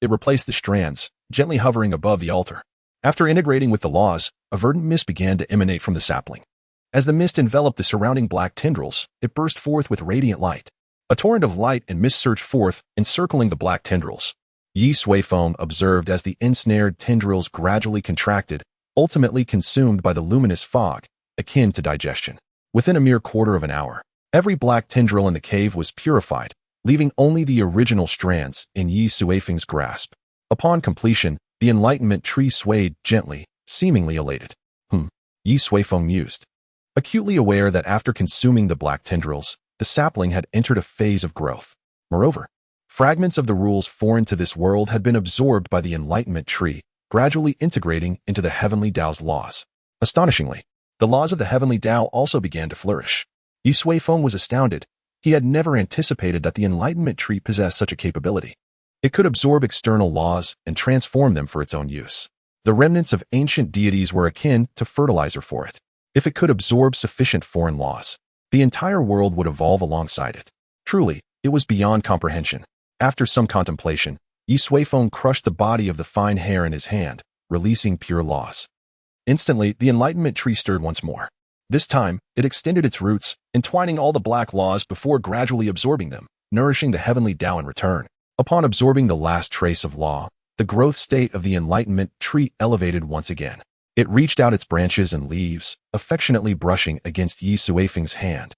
it replaced the strands, gently hovering above the altar. After integrating with the laws, a verdant mist began to emanate from the sapling. As the mist enveloped the surrounding black tendrils, it burst forth with radiant light. A torrent of light and mist surged forth, encircling the black tendrils. Ye Suifeng observed as the ensnared tendrils gradually contracted, ultimately consumed by the luminous fog, akin to digestion. Within a mere quarter of an hour, every black tendril in the cave was purified, leaving only the original strands in Ye Suifeng's grasp. Upon completion, the enlightenment tree swayed gently, seemingly elated. Ye Suifeng mused, acutely aware that after consuming the black tendrils, the sapling had entered a phase of growth. Moreover, fragments of the rules foreign to this world had been absorbed by the enlightenment tree, gradually integrating into the heavenly Dao's laws. Astonishingly, the laws of the heavenly Dao also began to flourish. Ye Suifeng was astounded. He had never anticipated that the enlightenment tree possessed such a capability. It could absorb external laws and transform them for its own use. The remnants of ancient deities were akin to fertilizer for it. If it could absorb sufficient foreign laws, the entire world would evolve alongside it. Truly, it was beyond comprehension. After some contemplation, Ye Suifeng crushed the body of the fine heir in his hand, releasing pure laws. Instantly, the enlightenment tree stirred once more. This time, it extended its roots, entwining all the black laws before gradually absorbing them, nourishing the heavenly Dao in return. Upon absorbing the last trace of law, the growth state of the enlightenment tree elevated once again. It reached out its branches and leaves, affectionately brushing against Ye Suifeng's hand,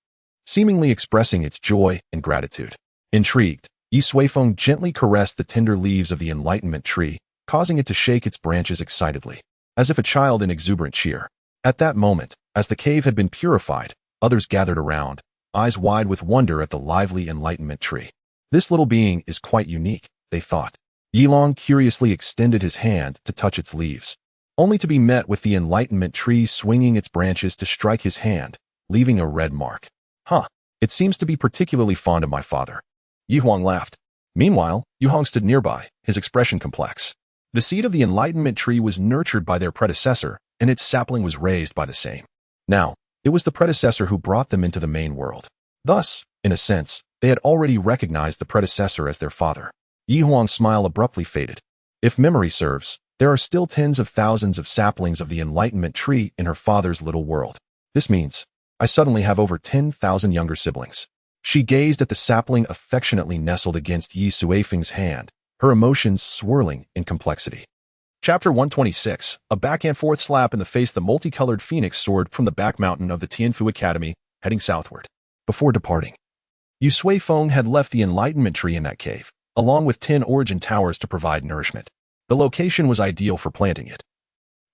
seemingly expressing its joy and gratitude. Intrigued, Ye Suifeng gently caressed the tender leaves of the enlightenment tree, causing it to shake its branches excitedly, as if a child in exuberant cheer. At that moment, as the cave had been purified, others gathered around, eyes wide with wonder at the lively enlightenment tree. This little being is quite unique, they thought. Yilong curiously extended his hand to touch its leaves, only to be met with the enlightenment tree swinging its branches to strike his hand, leaving a red mark. It seems to be particularly fond of my father. Yuhuang laughed. Meanwhile, Yuhong stood nearby, his expression complex. The seed of the enlightenment tree was nurtured by their predecessor, and its sapling was raised by the same. Now, it was the predecessor who brought them into the main world. Thus, in a sense, they had already recognized the predecessor as their father. Yuhuang's smile abruptly faded. If memory serves, there are still tens of thousands of saplings of the enlightenment tree in her father's little world. This means, I suddenly have over 10,000 younger siblings. She gazed at the sapling affectionately nestled against Ye Suifeng's hand, her emotions swirling in complexity. Chapter 126, a back-and-forth slap in the face. The multicolored phoenix soared from the back mountain of the Tianfu Academy, heading southward. Before departing, Ye Suifeng had left the enlightenment tree in that cave, along with 10 origin towers to provide nourishment. The location was ideal for planting it.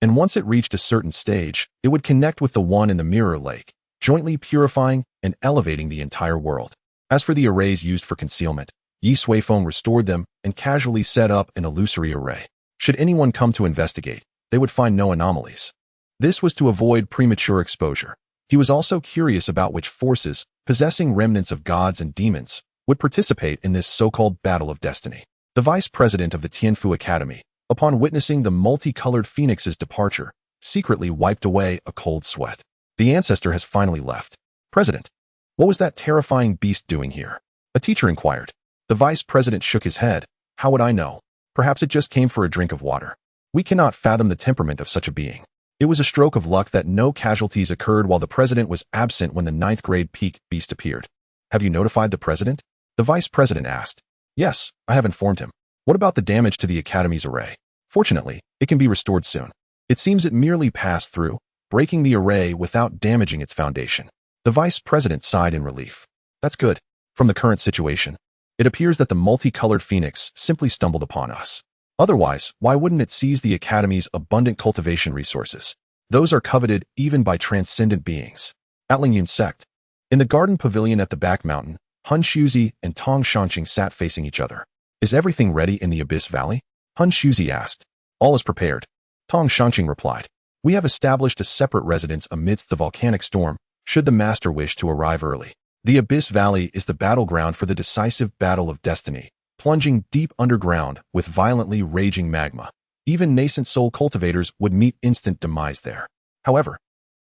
And once it reached a certain stage, it would connect with the one in the mirror lake, jointly purifying and elevating the entire world. As for the arrays used for concealment, Ye Suifeng restored them and casually set up an illusory array. Should anyone come to investigate, they would find no anomalies. This was to avoid premature exposure. He was also curious about which forces, possessing remnants of gods and demons, would participate in this so-called battle of destiny. The vice president of the Tianfu Academy, upon witnessing the multicolored phoenix's departure, secretly wiped away a cold sweat. The ancestor has finally left. President, what was that terrifying beast doing here? A teacher inquired. The vice president shook his head. How would I know? Perhaps it just came for a drink of water. We cannot fathom the temperament of such a being. It was a stroke of luck that no casualties occurred while the president was absent when the 9th grade peak beast appeared. Have you notified the president? The vice president asked. Yes, I have informed him. What about the damage to the academy's array? Fortunately, it can be restored soon. It seems it merely passed through, breaking the array without damaging its foundation. The vice president sighed in relief. That's good. From the current situation, it appears that the multicolored phoenix simply stumbled upon us. Otherwise, why wouldn't it seize the academy's abundant cultivation resources? Those are coveted even by transcendent beings. At Lingyun's sect, in the garden pavilion at the back mountain, Han Shuzi and Tong Shanqing sat facing each other. Is everything ready in the Abyss Valley? Han Shuzi asked. All is prepared. Tong Shanqing replied. We have established a separate residence amidst the volcanic storm, should the master wish to arrive early. The Abyss Valley is the battleground for the decisive battle of destiny, plunging deep underground with violently raging magma. Even nascent soul cultivators would meet instant demise there. However,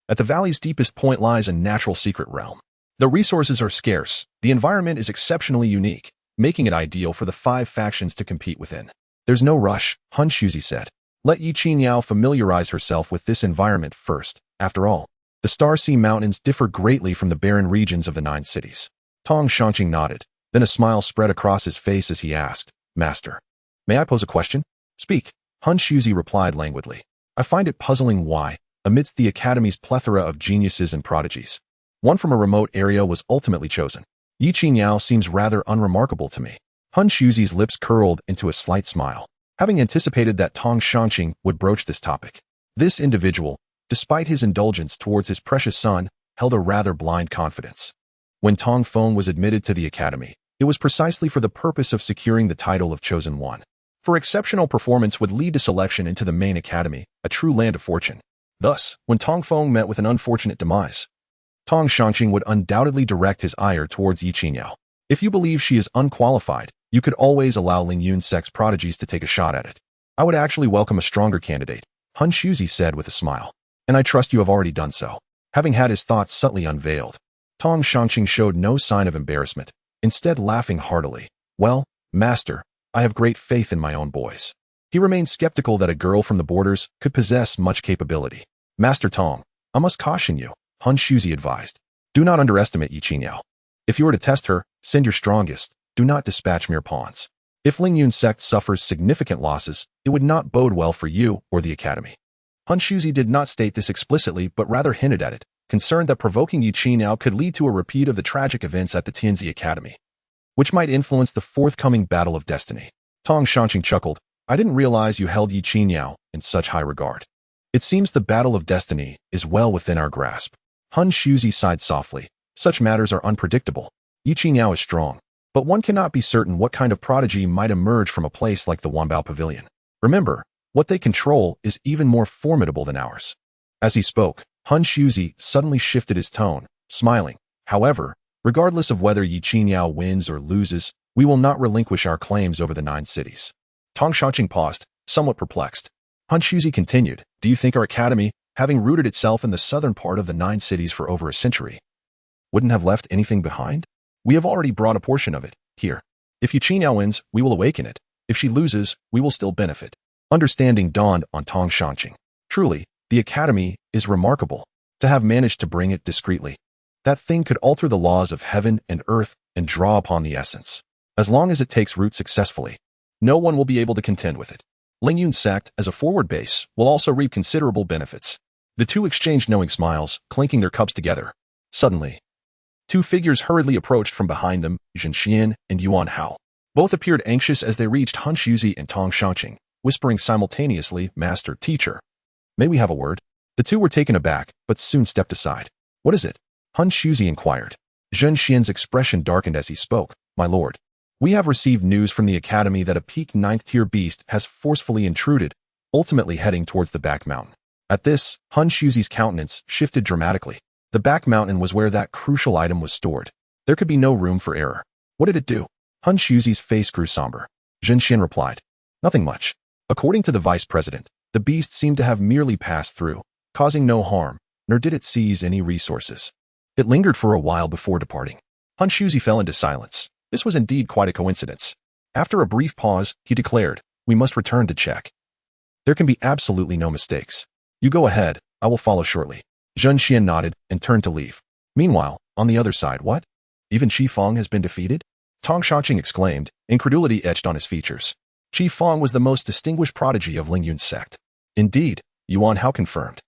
at the valley's deepest point lies a natural secret realm. The resources are scarce, the environment is exceptionally unique, making it ideal for the 5 factions to compete within. There's no rush, Han Shuzi said. Let Yi Qingyao familiarize herself with this environment first. After all, the Star Sea Mountains differ greatly from the barren regions of the 9 cities. Tong Shanqing nodded, then a smile spread across his face as he asked, Master, may I pose a question? Speak, Han Shuzi replied languidly. I find it puzzling why, amidst the Academy's plethora of geniuses and prodigies, one from a remote area was ultimately chosen. Yi Qingyao seems rather unremarkable to me. Han Shuzi's lips curled into a slight smile, having anticipated that Tong Shanqing would broach this topic. This individual, despite his indulgence towards his precious son, held a rather blind confidence. When Tong Feng was admitted to the Academy, it was precisely for the purpose of securing the title of Chosen One. For exceptional performance would lead to selection into the main academy, a true land of fortune. Thus, when Tong Feng met with an unfortunate demise, Tong Shanqing would undoubtedly direct his ire towards Yi Qingyao. If you believe she is unqualified, you could always allow Ling Yun's sex prodigies to take a shot at it. I would actually welcome a stronger candidate, Han Shuzi said with a smile. And I trust you have already done so. Having had his thoughts subtly unveiled, Tong Shanqing showed no sign of embarrassment, instead laughing heartily. Well, Master, I have great faith in my own boys. He remained skeptical that a girl from the borders could possess much capability. Master Tong, I must caution you, Han Shuzi advised. Do not underestimate Yi Qingyao. If you were to test her, send your strongest. Do not dispatch mere pawns. If Ling Yun's sect suffers significant losses, it would not bode well for you or the Academy. Han Shuzi did not state this explicitly but rather hinted at it, concerned that provoking Yi Qingyao could lead to a repeat of the tragic events at the Tianzi Academy, which might influence the forthcoming battle of destiny. Tong Shanqing chuckled. I didn't realize you held Yi Qingyao in such high regard. It seems the battle of destiny is well within our grasp. Han Shuzi sighed softly. Such matters are unpredictable. Yi Qingyao is strong, but one cannot be certain what kind of prodigy might emerge from a place like the Wanbao Pavilion. Remember, what they control is even more formidable than ours. As he spoke, Han Shuzi suddenly shifted his tone, smiling. However, regardless of whether Yi Qingyao wins or loses, we will not relinquish our claims over the 9 cities. Tong Shanqing paused, somewhat perplexed. Han Shuzi continued, do you think our academy, having rooted itself in the southern part of the 9 cities for over a century, wouldn't have left anything behind? We have already brought a portion of it here. If Yi Qingyao wins, we will awaken it. If she loses, we will still benefit. Understanding dawned on Tong Shanqing. Truly, the academy is remarkable. To have managed to bring it discreetly, that thing could alter the laws of heaven and earth and draw upon the essence. As long as it takes root successfully, no one will be able to contend with it. Ling Yun's sect, as a forward base, will also reap considerable benefits. The two exchanged knowing smiles, clinking their cups together. Suddenly, 2 figures hurriedly approached from behind them, Zhen Xian and Yuan Hao. Both appeared anxious as they reached Han Shuzi and Tong Shanqing, whispering simultaneously, Master, Teacher. May we have a word? The two were taken aback, but soon stepped aside. What is it? Han Shuzi inquired. Zhen Xian's expression darkened as he spoke. My lord, we have received news from the academy that a peak 9th-tier beast has forcefully intruded, ultimately heading towards the back mountain. At this, Han Shuzi's countenance shifted dramatically. The back mountain was where that crucial item was stored. There could be no room for error. What did it do? Han Shuzi's face grew somber. Zhen Xian replied. Nothing much. According to the vice president, the beast seemed to have merely passed through, causing no harm, nor did it seize any resources. It lingered for a while before departing. Han Shuzi fell into silence. This was indeed quite a coincidence. After a brief pause, he declared, we must return to check. There can be absolutely no mistakes. You go ahead, I will follow shortly. Zhen Xian nodded and turned to leave. Meanwhile, on the other side, what? Even Qi Feng has been defeated? Tong Shanqing exclaimed, incredulity etched on his features. Qi Feng was the most distinguished prodigy of Ling Yun's sect. Indeed, Yuan Hao confirmed.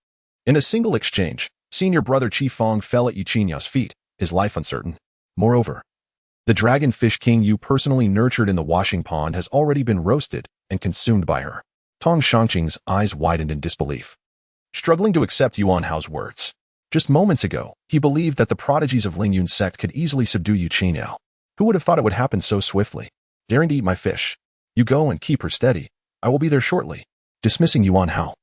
In a single exchange, senior brother Qi Feng fell at Yi Qinyao's feet, his life uncertain. Moreover, the dragonfish king you personally nurtured in the washing pond has already been roasted and consumed by her. Tong Shanqing's eyes widened in disbelief, struggling to accept Yuan Hao's words. Just moments ago, he believed that the prodigies of Ling Yun's sect could easily subdue Yi Qingyao. Who would have thought it would happen so swiftly? Daring to eat my fish. You go and keep her steady. I will be there shortly. Dismissing Yuan Hao,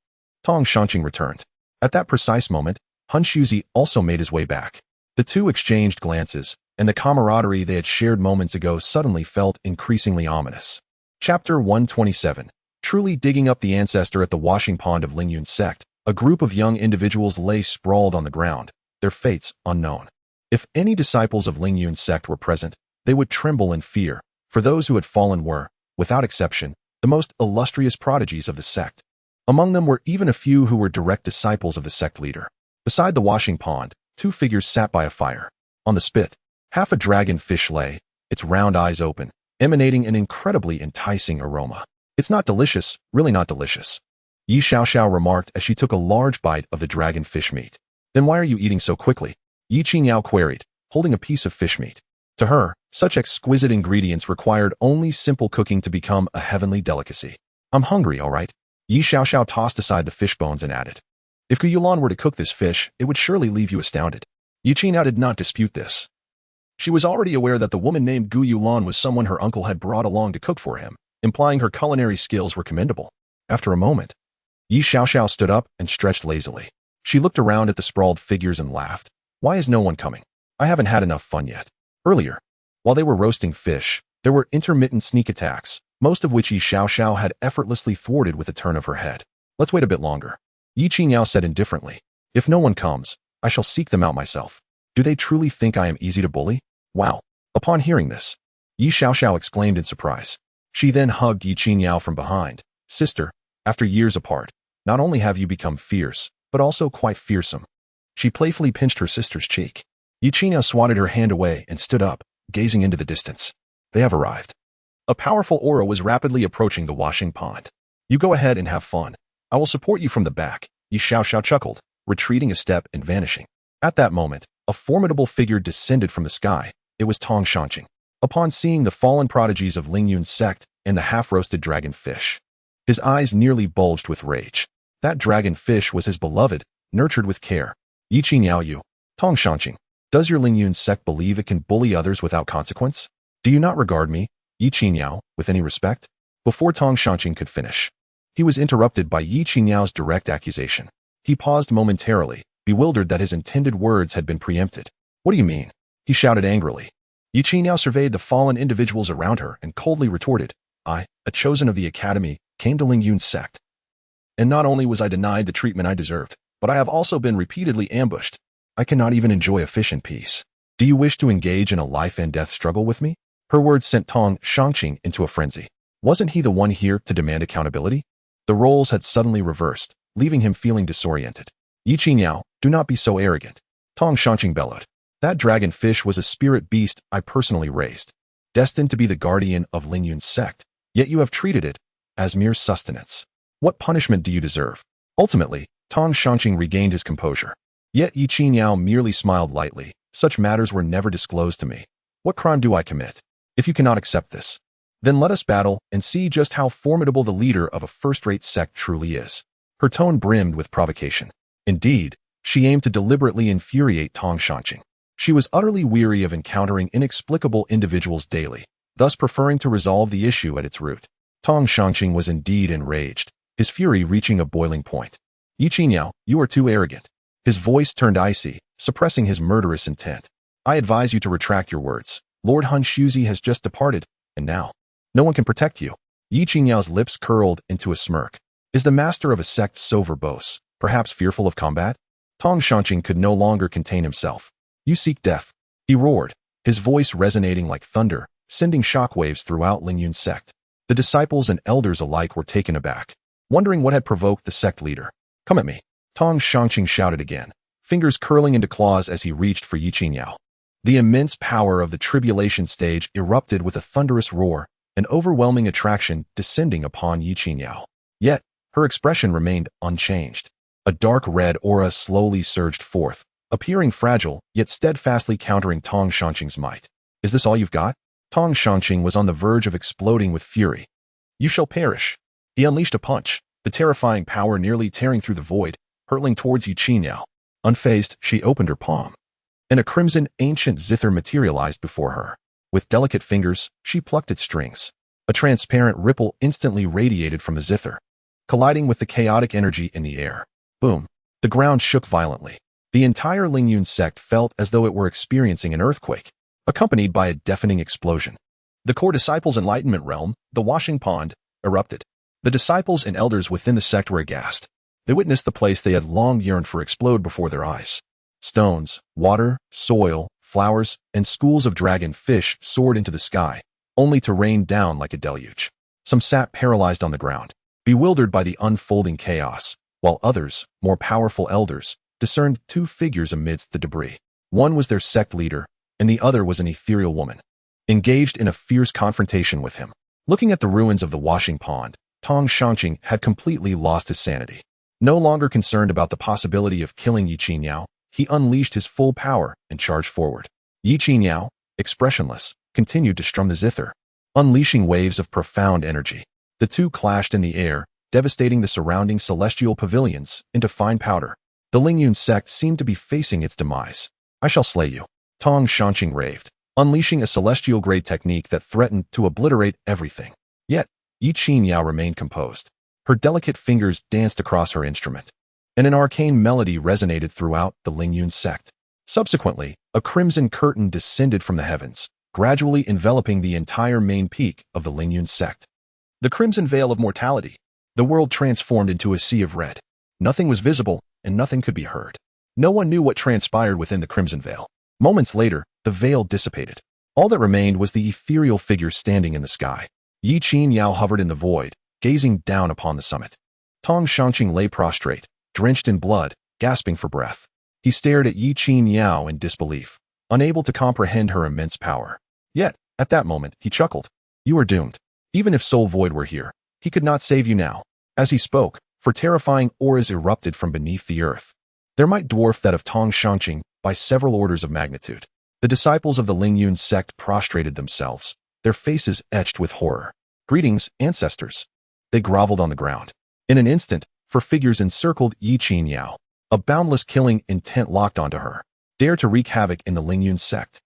Tong Shanqing returned. At that precise moment, Han Shuzi also made his way back. The two exchanged glances, and the camaraderie they had shared moments ago suddenly felt increasingly ominous. Chapter 127. Truly digging up the ancestor at the washing pond of Lingyun's sect, a group of young individuals lay sprawled on the ground, their fates unknown. If any disciples of Lingyun's sect were present, they would tremble in fear, for those who had fallen were, without exception, the most illustrious prodigies of the sect. Among them were even a few who were direct disciples of the sect leader. Beside the washing pond, two figures sat by a fire. On the spit, half a dragon fish lay, its round eyes open, emanating an incredibly enticing aroma. "It's not delicious, really not delicious," Ye Suifeng remarked as she took a large bite of the dragon fish meat. "Then why are you eating so quickly?" Ye Qingyao queried, holding a piece of fish meat. To her, such exquisite ingredients required only simple cooking to become a heavenly delicacy. "I'm hungry, all right." Ye Suifeng tossed aside the fish bones and added, "If Gu Yulan were to cook this fish, it would surely leave you astounded." Ye Qingyao did not dispute this. She was already aware that the woman named Gu Yulan was someone her uncle had brought along to cook for him, implying her culinary skills were commendable. After a moment, Ye Suifeng stood up and stretched lazily. She looked around at the sprawled figures and laughed. "Why is no one coming? I haven't had enough fun yet." Earlier, while they were roasting fish, there were intermittent sneak attacks, most of which Ye Suifeng had effortlessly thwarted with a turn of her head. "Let's wait a bit longer," Ye Qingyao said indifferently. "If no one comes, I shall seek them out myself." "Do they truly think I am easy to bully?" "Wow." Upon hearing this, Ye Suifeng exclaimed in surprise. She then hugged Ye Qingyao from behind. "Sister, after years apart, not only have you become fierce, but also quite fearsome." She playfully pinched her sister's cheek. Ye Qingyao swatted her hand away and stood up, gazing into the distance. "They have arrived." A powerful aura was rapidly approaching the washing pond. "You go ahead and have fun. I will support you from the back," Ye Suifeng chuckled, retreating a step and vanishing. At that moment, a formidable figure descended from the sky. It was Tong Shanqing. Upon seeing the fallen prodigies of Lingyun's sect and the half-roasted dragon fish, his eyes nearly bulged with rage. That dragon fish was his beloved, nurtured with care. "Ye Qingyao, you, Tong Shanqing, does your Lingyun sect believe it can bully others without consequence? Do you not regard me, Ye Qingyao, with any respect?" Before Tong Shanqing could finish, he was interrupted by Ye Qingyao's direct accusation. He paused momentarily, bewildered that his intended words had been preempted. "What do you mean?" he shouted angrily. Ye Qingyao surveyed the fallen individuals around her and coldly retorted, "I, a chosen of the academy, came to Lingyun's sect. And not only was I denied the treatment I deserved, but I have also been repeatedly ambushed. I cannot even enjoy a fish in peace. Do you wish to engage in a life-and-death struggle with me?" Her words sent Tong Shanqing into a frenzy. Wasn't he the one here to demand accountability? The roles had suddenly reversed, leaving him feeling disoriented. "Ye Qingyao, do not be so arrogant," Tong Shanqing bellowed. "That dragon fish was a spirit beast I personally raised, destined to be the guardian of Lingyun's sect, yet you have treated it as mere sustenance. What punishment do you deserve?" Ultimately, Tong Shanqing regained his composure. Yet Ye Qingyao merely smiled lightly. "Such matters were never disclosed to me. What crime do I commit? If you cannot accept this, then let us battle and see just how formidable the leader of a first-rate sect truly is." Her tone brimmed with provocation. Indeed, she aimed to deliberately infuriate Tong Shanqing. She was utterly weary of encountering inexplicable individuals daily, thus preferring to resolve the issue at its root. Tong Shanqing was indeed enraged, his fury reaching a boiling point. "Ye Qingyao, you are too arrogant." His voice turned icy, suppressing his murderous intent. "I advise you to retract your words. Lord Hun Shuzi has just departed, and now, no one can protect you." Ye Qingyao's lips curled into a smirk. Is the master of a sect so verbose, perhaps fearful of combat? Tong Shanqing could no longer contain himself. "You seek death," he roared, his voice resonating like thunder, sending shockwaves throughout Lingyun's sect. The disciples and elders alike were taken aback, wondering what had provoked the sect leader. "Come at me," Tong Shanqing shouted again, fingers curling into claws as he reached for Ye Qingyao. The immense power of the Tribulation stage erupted with a thunderous roar, an overwhelming attraction descending upon Ye Qingyao. Yet, her expression remained unchanged. A dark red aura slowly surged forth, appearing fragile, yet steadfastly countering Tong Shanqing's might. "Is this all you've got?" Tong Shanqing was on the verge of exploding with fury. "You shall perish." He unleashed a punch, the terrifying power nearly tearing through the void, hurtling towards Ye Qingyao. Unfazed, she opened her palm, and a crimson ancient zither materialized before her. With delicate fingers, she plucked its strings. A transparent ripple instantly radiated from the zither, colliding with the chaotic energy in the air. Boom! The ground shook violently. The entire Lingyun sect felt as though it were experiencing an earthquake, accompanied by a deafening explosion. The core disciples' enlightenment realm, the washing pond, erupted. The disciples and elders within the sect were aghast. They witnessed the place they had long yearned for explode before their eyes. Stones, water, soil, flowers, and schools of dragon fish soared into the sky, only to rain down like a deluge. Some sat paralyzed on the ground, bewildered by the unfolding chaos, while others, more powerful elders, discerned two figures amidst the debris. One was their sect leader, and the other was an ethereal woman, engaged in a fierce confrontation with him. Looking at the ruins of the washing pond, Tong Shangqing had completely lost his sanity. No longer concerned about the possibility of killing Ye Qinyao, he unleashed his full power and charged forward. Ye Qinyao, expressionless, continued to strum the zither, unleashing waves of profound energy. The two clashed in the air, devastating the surrounding celestial pavilions into fine powder. The Lingyun sect seemed to be facing its demise. "I shall slay you," Tong Shangqing raved, unleashing a celestial-grade technique that threatened to obliterate everything. Yet, Ye Qinyao remained composed. Her delicate fingers danced across her instrument, and an arcane melody resonated throughout the Lingyun sect. Subsequently, a crimson curtain descended from the heavens, gradually enveloping the entire main peak of the Lingyun sect. The crimson veil of mortality. The world transformed into a sea of red. Nothing was visible, and nothing could be heard. No one knew what transpired within the crimson veil. Moments later, the veil dissipated. All that remained was the ethereal figure standing in the sky. Ye Qinyao hovered in the void, gazing down upon the summit. Tong Shangqing lay prostrate, drenched in blood, gasping for breath. He stared at Ye Qinyao in disbelief, unable to comprehend her immense power. Yet, at that moment, he chuckled. "You are doomed. Even if Soul Void were here, he could not save you now." As he spoke, for terrifying auras erupted from beneath the earth. Their might dwarfed that of Tong Shangqing by several orders of magnitude. The disciples of the Lingyun sect prostrated themselves, their faces etched with horror. "Greetings, ancestors." They groveled on the ground. In an instant, four figures encircled Ye Qinyao. A boundless killing intent locked onto her. Dare to wreak havoc in the Lingyun sect.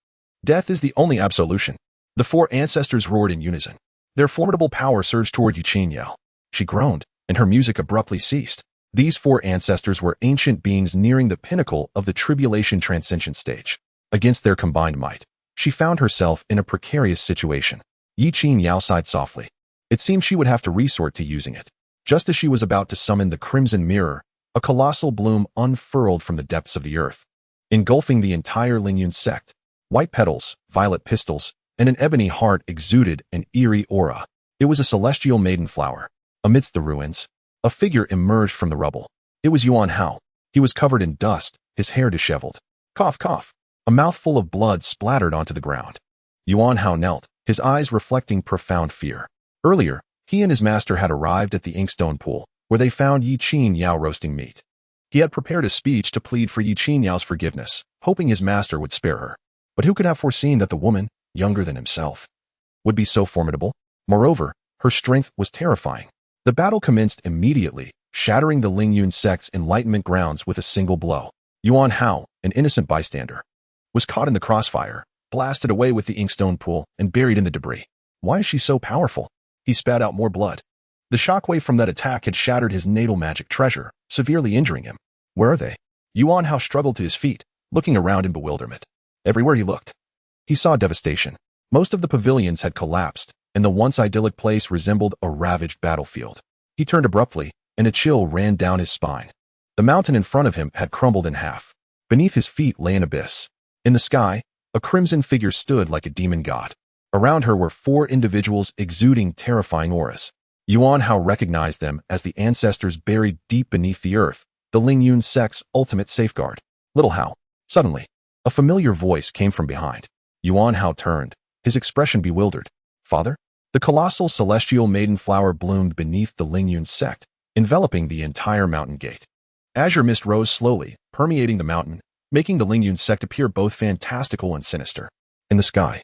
Death is the only absolution. The four ancestors roared in unison. Their formidable power surged toward Ye Qinyao. She groaned, and her music abruptly ceased. These four ancestors were ancient beings nearing the pinnacle of the Tribulation transcension stage. Against their combined might, she found herself in a precarious situation. Ye Qinyao sighed softly. It seemed she would have to resort to using it. Just as she was about to summon the crimson mirror, a colossal bloom unfurled from the depths of the earth, engulfing the entire Lingyun sect. White petals, violet pistils, and an ebony heart exuded an eerie aura. It was a celestial maiden flower. Amidst the ruins, a figure emerged from the rubble. It was Yuan Hao. He was covered in dust, his hair disheveled. Cough, cough. A mouthful of blood splattered onto the ground. Yuan Hao knelt, his eyes reflecting profound fear. Earlier, he and his master had arrived at the inkstone pool, where they found Ye Qinyao roasting meat. He had prepared a speech to plead for Ye Qinyao's forgiveness, hoping his master would spare her. But who could have foreseen that the woman, younger than himself, would be so formidable? Moreover, her strength was terrifying. The battle commenced immediately, shattering the Lingyun sect's enlightenment grounds with a single blow. Yuan Hao, an innocent bystander, was caught in the crossfire, blasted away with the inkstone pool, and buried in the debris. Why is she so powerful? He spat out more blood. The shockwave from that attack had shattered his natal magic treasure, severely injuring him. Where are they? Yuan Hao struggled to his feet, looking around in bewilderment. Everywhere he looked, he saw devastation. Most of the pavilions had collapsed, and the once idyllic place resembled a ravaged battlefield. He turned abruptly, and a chill ran down his spine. The mountain in front of him had crumbled in half. Beneath his feet lay an abyss. In the sky, a crimson figure stood like a demon god. Around her were four individuals exuding terrifying auras. Yuan Hao recognized them as the ancestors buried deep beneath the earth, the Lingyun sect's ultimate safeguard. "Little Hao." Suddenly, a familiar voice came from behind. Yuan Hao turned, his expression bewildered. "Father?" The colossal celestial maiden flower bloomed beneath the Lingyun sect, enveloping the entire mountain gate. Azure mist rose slowly, permeating the mountain, making the Lingyun sect appear both fantastical and sinister. In the sky,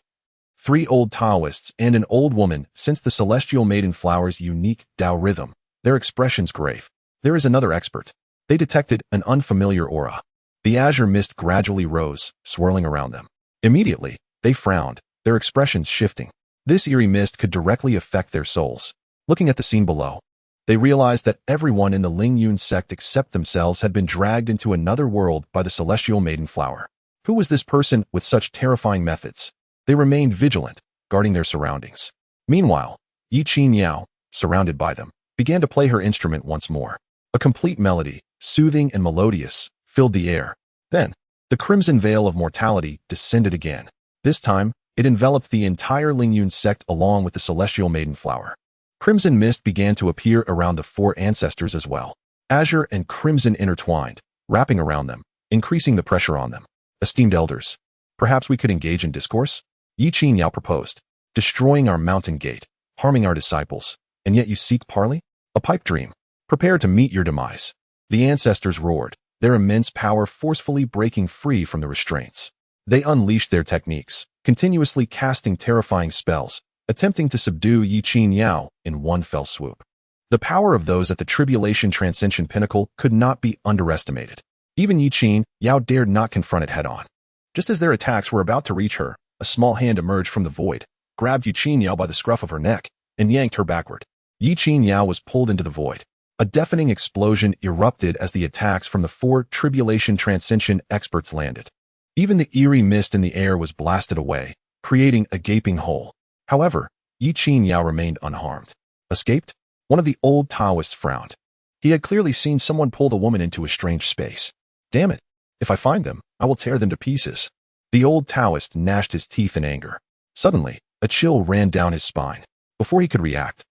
three old Taoists and an old woman sensed the celestial maiden flower's unique Dao rhythm, their expressions grave. There is another expert. They detected an unfamiliar aura. The azure mist gradually rose, swirling around them. Immediately, they frowned, their expressions shifting. This eerie mist could directly affect their souls. Looking at the scene below, they realized that everyone in the Lingyun sect except themselves had been dragged into another world by the celestial maiden flower. Who was this person with such terrifying methods? They remained vigilant, guarding their surroundings. Meanwhile, Ye Qinyao, surrounded by them, began to play her instrument once more. A complete melody, soothing and melodious, filled the air. Then, the crimson veil of mortality descended again. This time, it enveloped the entire Lingyun sect along with the celestial maiden flower. Crimson mist began to appear around the four ancestors as well. Azure and crimson intertwined, wrapping around them, increasing the pressure on them. Esteemed elders, perhaps we could engage in discourse? Ye Qingyao proposed, destroying our mountain gate, harming our disciples, and yet you seek parley? A pipe dream. Prepare to meet your demise. The ancestors roared, their immense power forcefully breaking free from the restraints. They unleashed their techniques, continuously casting terrifying spells, attempting to subdue Ye Qingyao in one fell swoop. The power of those at the Tribulation Transcension pinnacle could not be underestimated. Even Ye Qingyao dared not confront it head-on. Just as their attacks were about to reach her, a small hand emerged from the void, grabbed Ye Qingyao by the scruff of her neck, and yanked her backward. Ye Qingyao was pulled into the void. A deafening explosion erupted as the attacks from the four Tribulation Transcension experts landed. Even the eerie mist in the air was blasted away, creating a gaping hole. However, Ye Qingyao remained unharmed. Escaped? One of the old Taoists frowned. He had clearly seen someone pull the woman into a strange space. Damn it! If I find them, I will tear them to pieces. The old Taoist gnashed his teeth in anger. Suddenly, a chill ran down his spine. Before he could react,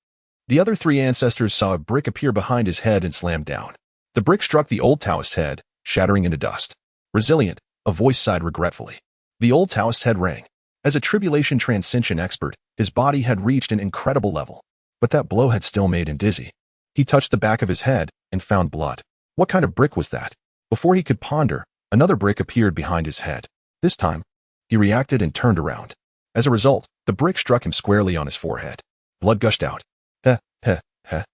the other three ancestors saw a brick appear behind his head and slammed down. The brick struck the old Taoist's head, shattering into dust. Resilient, a voice sighed regretfully. The old Taoist's head rang. As a Tribulation Transcension expert, his body had reached an incredible level. But that blow had still made him dizzy. He touched the back of his head and found blood. What kind of brick was that? Before he could ponder, another brick appeared behind his head. This time, he reacted and turned around. As a result, the brick struck him squarely on his forehead. Blood gushed out. Heh, heh, heh.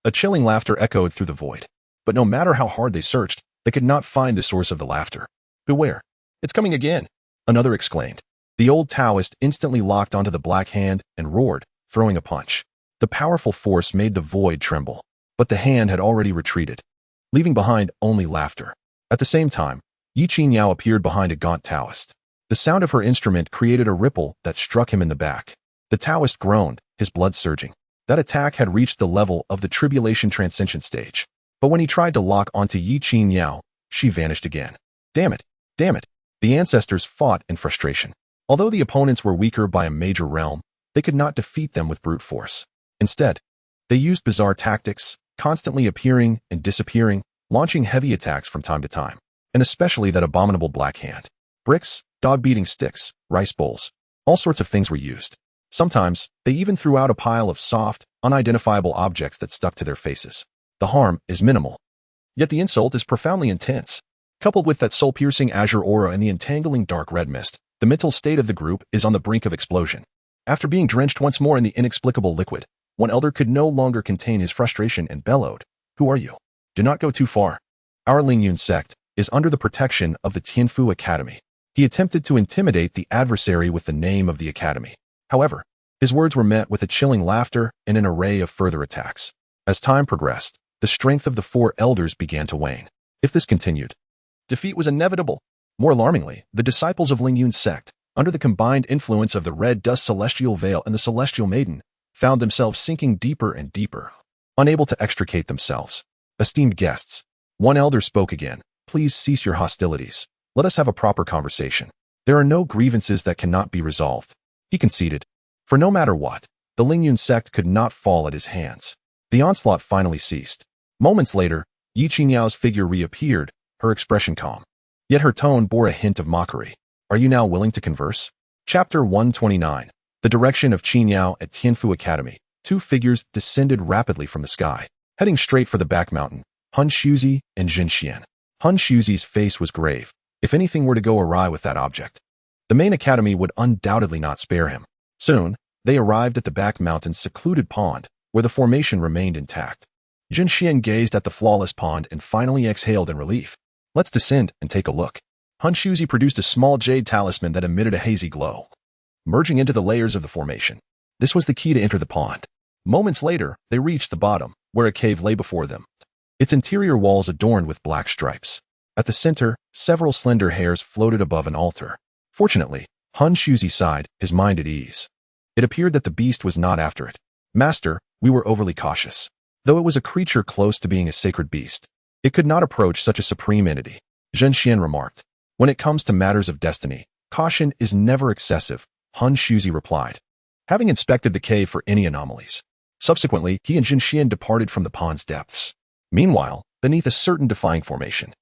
A chilling laughter echoed through the void. But no matter how hard they searched, they could not find the source of the laughter. Beware. It's coming again, another exclaimed. The old Taoist instantly locked onto the black hand and roared, throwing a punch. The powerful force made the void tremble, but the hand had already retreated, leaving behind only laughter. At the same time, Ye Qingyao appeared behind a gaunt Taoist. The sound of her instrument created a ripple that struck him in the back. The Taoist groaned, his blood surging. That attack had reached the level of the Tribulation Transcension stage. But when he tried to lock onto Ye Qingyao, she vanished again. Damn it! Damn it! The ancestors fought in frustration. Although the opponents were weaker by a major realm, they could not defeat them with brute force. Instead, they used bizarre tactics, constantly appearing and disappearing, launching heavy attacks from time to time, and especially that abominable black hand. Bricks, dog-beating sticks, rice bowls, all sorts of things were used. Sometimes, they even threw out a pile of soft, unidentifiable objects that stuck to their faces. The harm is minimal. Yet the insult is profoundly intense. Coupled with that soul-piercing azure aura and the entangling dark red mist, the mental state of the group is on the brink of explosion. After being drenched once more in the inexplicable liquid, one elder could no longer contain his frustration and bellowed, "Who are you? Do not go too far. Our Lingyun sect is under the protection of the Tianfu Academy." He attempted to intimidate the adversary with the name of the academy. However, his words were met with a chilling laughter and an array of further attacks. As time progressed, the strength of the four elders began to wane. If this continued, defeat was inevitable. More alarmingly, the disciples of Lingyun's sect, under the combined influence of the red dust celestial veil and the celestial maiden, found themselves sinking deeper and deeper, unable to extricate themselves. Esteemed guests, one elder spoke again. Please cease your hostilities. Let us have a proper conversation. There are no grievances that cannot be resolved. He conceded. For no matter what, the Lingyun sect could not fall at his hands. The onslaught finally ceased. Moments later, Ye Qinyao's figure reappeared, her expression calm. Yet her tone bore a hint of mockery. Are you now willing to converse? Chapter 129. The direction of Qingyao at Tianfu Academy. Two figures descended rapidly from the sky, heading straight for the back mountain, Han Shuzi and Jin Xian. Han Shuzi's face was grave. If anything were to go awry with that object, the main academy would undoubtedly not spare him. Soon, they arrived at the back mountain's secluded pond, where the formation remained intact. Jin Xian gazed at the flawless pond and finally exhaled in relief. Let's descend and take a look. Han Shuzi produced a small jade talisman that emitted a hazy glow, merging into the layers of the formation. This was the key to enter the pond. Moments later, they reached the bottom, where a cave lay before them, its interior walls adorned with black stripes. At the center, several slender hairs floated above an altar. Fortunately, Han Shuzi sighed, his mind at ease. It appeared that the beast was not after it. Master, we were overly cautious. Though it was a creature close to being a sacred beast, it could not approach such a supreme entity. Zhen Xian remarked. When it comes to matters of destiny, caution is never excessive, Han Shuzi replied, having inspected the cave for any anomalies. Subsequently, he and Zhen Xian departed from the pond's depths. Meanwhile, beneath a certain defying formation,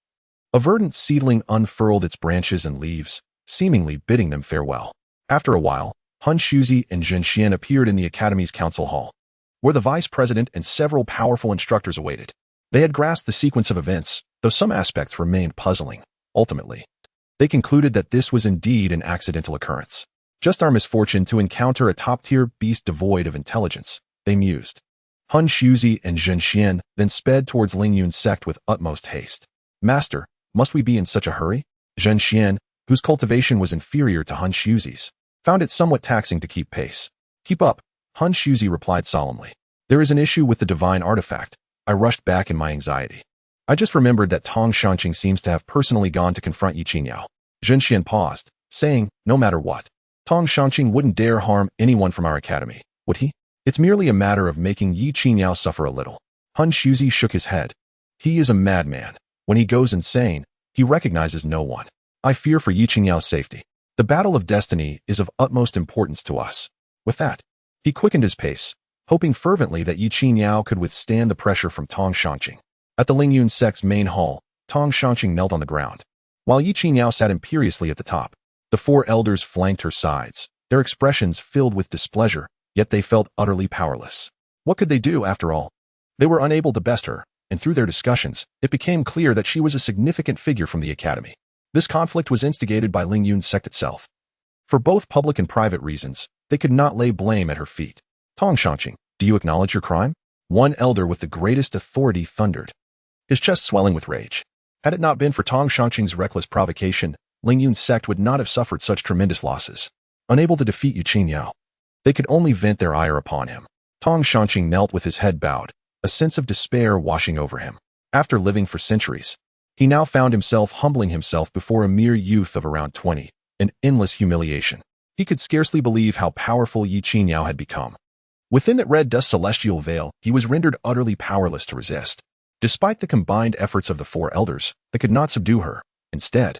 a verdant seedling unfurled its branches and leaves, seemingly bidding them farewell. After a while, Han Shuzi and Zhen Xian appeared in the Academy's council hall, where the vice president and several powerful instructors awaited. They had grasped the sequence of events, though some aspects remained puzzling. Ultimately, they concluded that this was indeed an accidental occurrence. Just our misfortune to encounter a top-tier beast devoid of intelligence, they mused. Han Shuzi and Zhen Xian then sped towards Lingyun's sect with utmost haste. Master, must we be in such a hurry? Zhen Xian, whose cultivation was inferior to Han Shuzi's, found it somewhat taxing to keep pace. Keep up, Han Shuzi replied solemnly. There is an issue with the divine artifact. I rushed back in my anxiety. I just remembered that Tong Shanqing seems to have personally gone to confront Yi Qingyao. Zhen Xian paused, saying, no matter what, Tong Shanqing wouldn't dare harm anyone from our academy, would he? It's merely a matter of making Yi Qingyao suffer a little. Han Shuzi shook his head. He is a madman. When he goes insane, he recognizes no one. I fear for Yi Qingyao's safety. The battle of destiny is of utmost importance to us. With that, he quickened his pace, hoping fervently that Yi Qingyao could withstand the pressure from Tong Shanqing. At the Lingyun sect's main hall, Tong Shanqing knelt on the ground, while Yi Qingyao sat imperiously at the top. The four elders flanked her sides, their expressions filled with displeasure, yet they felt utterly powerless. What could they do, after all? They were unable to best her, and through their discussions, it became clear that she was a significant figure from the academy. This conflict was instigated by Lingyun's sect itself. For both public and private reasons, they could not lay blame at her feet. Tong Shanqing, do you acknowledge your crime? One elder with the greatest authority thundered, his chest swelling with rage. Had it not been for Tong Shanqing's reckless provocation, Lingyun's sect would not have suffered such tremendous losses. Unable to defeat Yi Qingyao, they could only vent their ire upon him. Tong Shanqing knelt with his head bowed, a sense of despair washing over him. After living for centuries, he now found himself humbling himself before a mere youth of around 20, an endless humiliation. He could scarcely believe how powerful Yi Qingyao had become. Within that red dust celestial veil, he was rendered utterly powerless to resist. Despite the combined efforts of the four elders, they could not subdue her. Instead,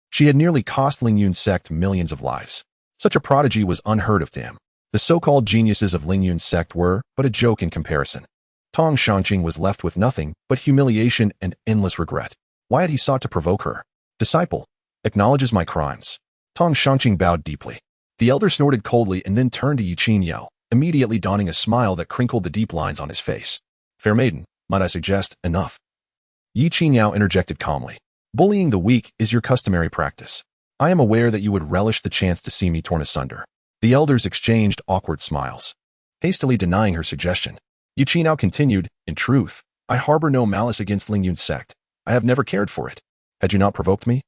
she had nearly cost Lingyun's sect millions of lives. Such a prodigy was unheard of to him. The so-called geniuses of Lingyun's sect were but a joke in comparison. Tong Shanqing was left with nothing but humiliation and endless regret. Why had he sought to provoke her? Disciple, acknowledges my crimes. Tong Shanqing bowed deeply. The elder snorted coldly and then turned to Yi Qingyao, immediately donning a smile that crinkled the deep lines on his face. Fair maiden, might I suggest, enough? Yi Qingyao interjected calmly. Bullying the weak is your customary practice. I am aware that you would relish the chance to see me torn asunder. The elders exchanged awkward smiles, hastily denying her suggestion. Yi Qingyao continued, in truth, I harbor no malice against Lingyun's sect. I have never cared for it. Had you not provoked me,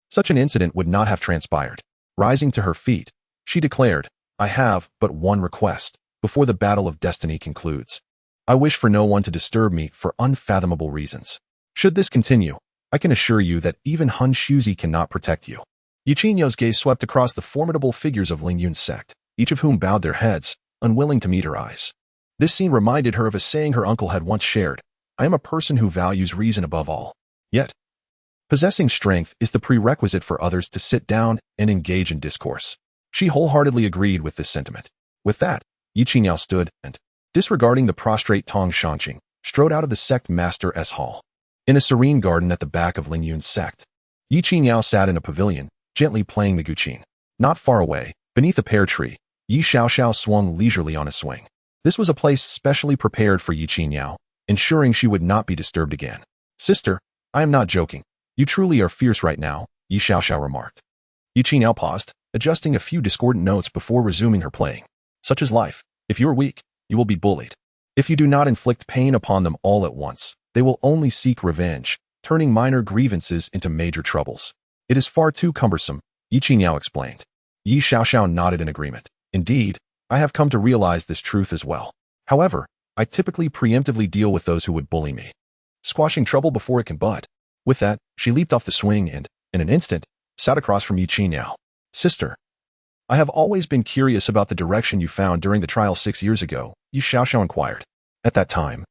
such an incident would not have transpired. Rising to her feet, she declared, I have but one request, before the battle of destiny concludes. I wish for no one to disturb me for unfathomable reasons. Should this continue, I can assure you that even Han Shuzi cannot protect you. Yi Qingyao's gaze swept across the formidable figures of Lingyun's sect, each of whom bowed their heads, unwilling to meet her eyes. This scene reminded her of a saying her uncle had once shared, I am a person who values reason above all. Yet, possessing strength is the prerequisite for others to sit down and engage in discourse. She wholeheartedly agreed with this sentiment. With that, Yi Qingyao stood and, disregarding the prostrate Tong Shanqing, strode out of the sect master's hall. In a serene garden at the back of Lingyun's sect, Yi Qingyao sat in a pavilion, gently playing the guqin. Not far away, beneath a pear tree, Yi Xiaoxiao swung leisurely on a swing. This was a place specially prepared for Yi Qingyao, ensuring she would not be disturbed again. Sister, I am not joking. You truly are fierce right now, Yi Xiaoxiao remarked. Yi Qingyao paused, adjusting a few discordant notes before resuming her playing. Such is life. If you are weak, you will be bullied. If you do not inflict pain upon them all at once, they will only seek revenge, turning minor grievances into major troubles. It is far too cumbersome, Yi Qingyao explained. Yi Xiaoxiao nodded in agreement. Indeed, I have come to realize this truth as well. However, I typically preemptively deal with those who would bully me, squashing trouble before it can bud. With that, she leaped off the swing and, in an instant, sat across from Yi Qingyao. Sister, I have always been curious about the direction you found during the trial 6 years ago, Yi Xiaoxiao inquired. At that time,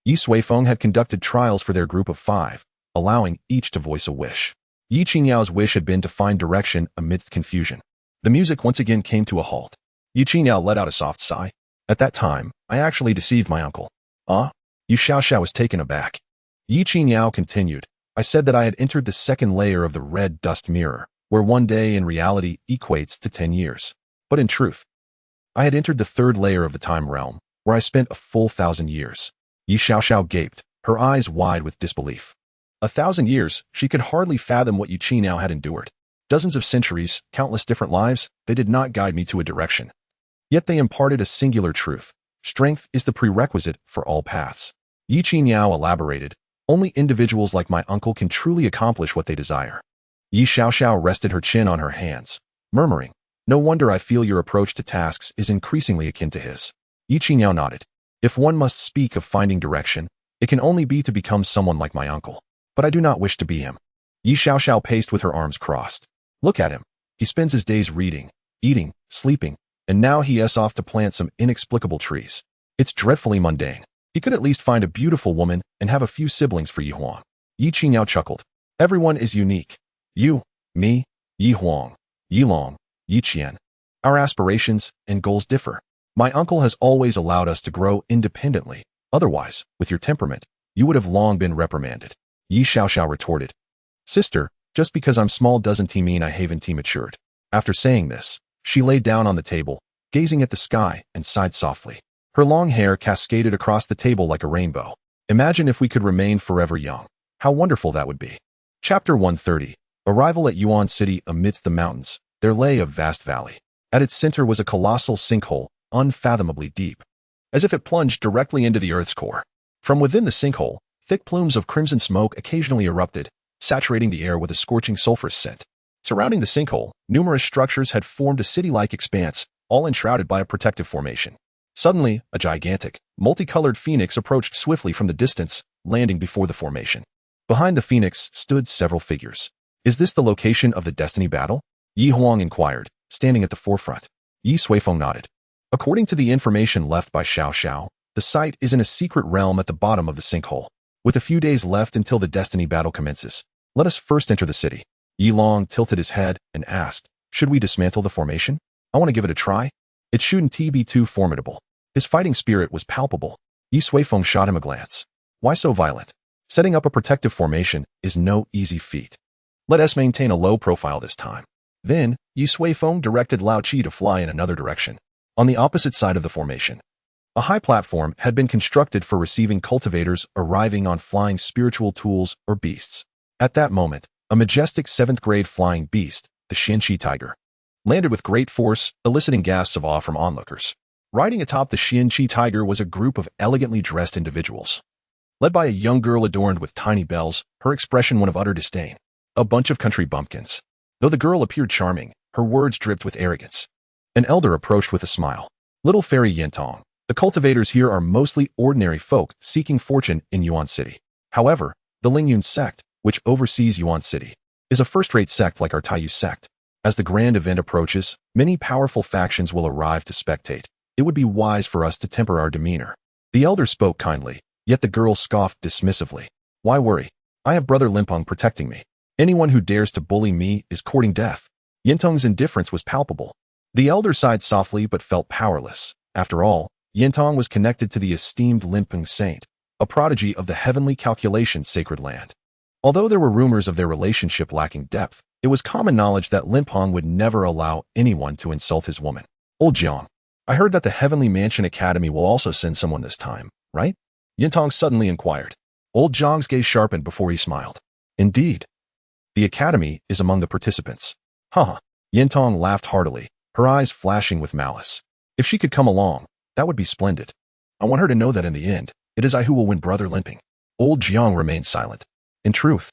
Ye Suifeng had conducted trials for their group of 5, allowing each to voice a wish. Ye Qingyao's wish had been to find direction amidst confusion. The music once again came to a halt. Ye Qingyao let out a soft sigh. At that time, I actually deceived my uncle. Ah? Ye Xiaoxiao was taken aback. Ye Qingyao continued. I said that I had entered the second layer of the red dust mirror, where one day in reality equates to 10 years. But in truth, I had entered the third layer of the time realm, where I spent a full 1,000 years. Ye Xiaoxiao gaped, her eyes wide with disbelief. 1,000 years, she could hardly fathom what Ye Qingyao had endured. Dozens of centuries, countless different lives, they did not guide me to a direction. Yet they imparted a singular truth. Strength is the prerequisite for all paths. Ye Qingyao elaborated. Only individuals like my uncle can truly accomplish what they desire. Ye Xiaoxiao rested her chin on her hands, murmuring, no wonder I feel your approach to tasks is increasingly akin to his. Ye Qingyao nodded. If one must speak of finding direction, it can only be to become someone like my uncle. But I do not wish to be him. Ye Xiaoxiao paced with her arms crossed. Look at him. He spends his days reading, eating, sleeping, and now he is off to plant some inexplicable trees. It's dreadfully mundane. He could at least find a beautiful woman and have a few siblings for Yi Huang. Ye Qingyao chuckled. Everyone is unique. You, me, Yi Huang, Yi Long, Yi Qian. Our aspirations and goals differ. My uncle has always allowed us to grow independently. Otherwise, with your temperament, you would have long been reprimanded. Ye Xiaoxiao retorted. Sister, just because I'm small doesn't mean I haven't matured. After saying this, she lay down on the table, gazing at the sky, and sighed softly. Her long hair cascaded across the table like a rainbow. Imagine if we could remain forever young. How wonderful that would be. Chapter 130. Arrival at Yuan City. Amidst the mountains, there lay a vast valley. At its center was a colossal sinkhole, unfathomably deep, as if it plunged directly into the Earth's core. From within the sinkhole, thick plumes of crimson smoke occasionally erupted, saturating the air with a scorching sulfurous scent. Surrounding the sinkhole, numerous structures had formed a city-like expanse, all enshrouded by a protective formation. Suddenly, a gigantic, multicolored phoenix approached swiftly from the distance, landing before the formation. Behind the phoenix stood several figures. Is this the location of the destiny battle? Yi Huang inquired, standing at the forefront. Ye Suifeng nodded. According to the information left by Xiaoxiao, the site is in a secret realm at the bottom of the sinkhole. With a few days left until the destiny battle commences, let us first enter the city. Yi Long tilted his head and asked, should we dismantle the formation? I want to give it a try. It shouldn't be too formidable. His fighting spirit was palpable. Ye Suifeng shot him a glance. Why so violent? Setting up a protective formation is no easy feat. Let us maintain a low profile this time. Then, Ye Suifeng directed Lao Qi to fly in another direction. On the opposite side of the formation, a high platform had been constructed for receiving cultivators arriving on flying spiritual tools or beasts. At that moment, a majestic 7th-grade flying beast, the Xianqi tiger, landed with great force, eliciting gasps of awe from onlookers. Riding atop the Xianqi tiger was a group of elegantly dressed individuals. Led by a young girl adorned with tiny bells, her expression one of utter disdain. A bunch of country bumpkins. Though the girl appeared charming, her words dripped with arrogance. An elder approached with a smile. Little fairy Yintong, the cultivators here are mostly ordinary folk seeking fortune in Yuan City. However, the Lingyun sect, which oversees Yuan City, is a first-rate sect like our Taiyu sect. As the grand event approaches, many powerful factions will arrive to spectate. It would be wise for us to temper our demeanor. The elder spoke kindly, yet the girl scoffed dismissively. Why worry? I have brother Limpeng protecting me. Anyone who dares to bully me is courting death. Yintong's indifference was palpable. The elder sighed softly but felt powerless. After all, Yintong was connected to the esteemed Limpeng saint, a prodigy of the heavenly calculation sacred land. Although there were rumors of their relationship lacking depth, it was common knowledge that Limpeng would never allow anyone to insult his woman. Old Jiang, I heard that the Heavenly Mansion Academy will also send someone this time, right? Yintong suddenly inquired. Old Jiang's gaze sharpened before he smiled. Indeed. The Academy is among the participants. Haha. Yintong laughed heartily, her eyes flashing with malice. If she could come along, that would be splendid. I want her to know that in the end, it is I who will win brother Limping. Old Jiang remained silent. In truth,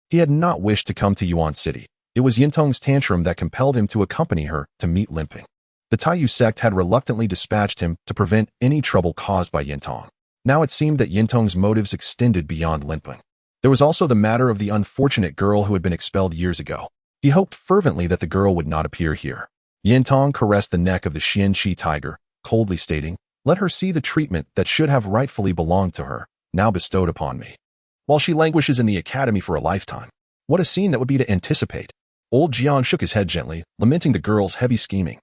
he had not wished to come to Yuan City. It was Yintong's tantrum that compelled him to accompany her to meet Limping. The Taiyu sect had reluctantly dispatched him to prevent any trouble caused by Yintong. Now it seemed that Yintong's motives extended beyond Limping. There was also the matter of the unfortunate girl who had been expelled years ago. He hoped fervently that the girl would not appear here. Yintong caressed the neck of the Xianqi tiger, coldly stating, let her see the treatment that should have rightfully belonged to her. now bestowed upon me, while she languishes in the academy for a lifetime. What a scene that would be to anticipate. Old Jian shook his head gently, lamenting the girl's heavy scheming.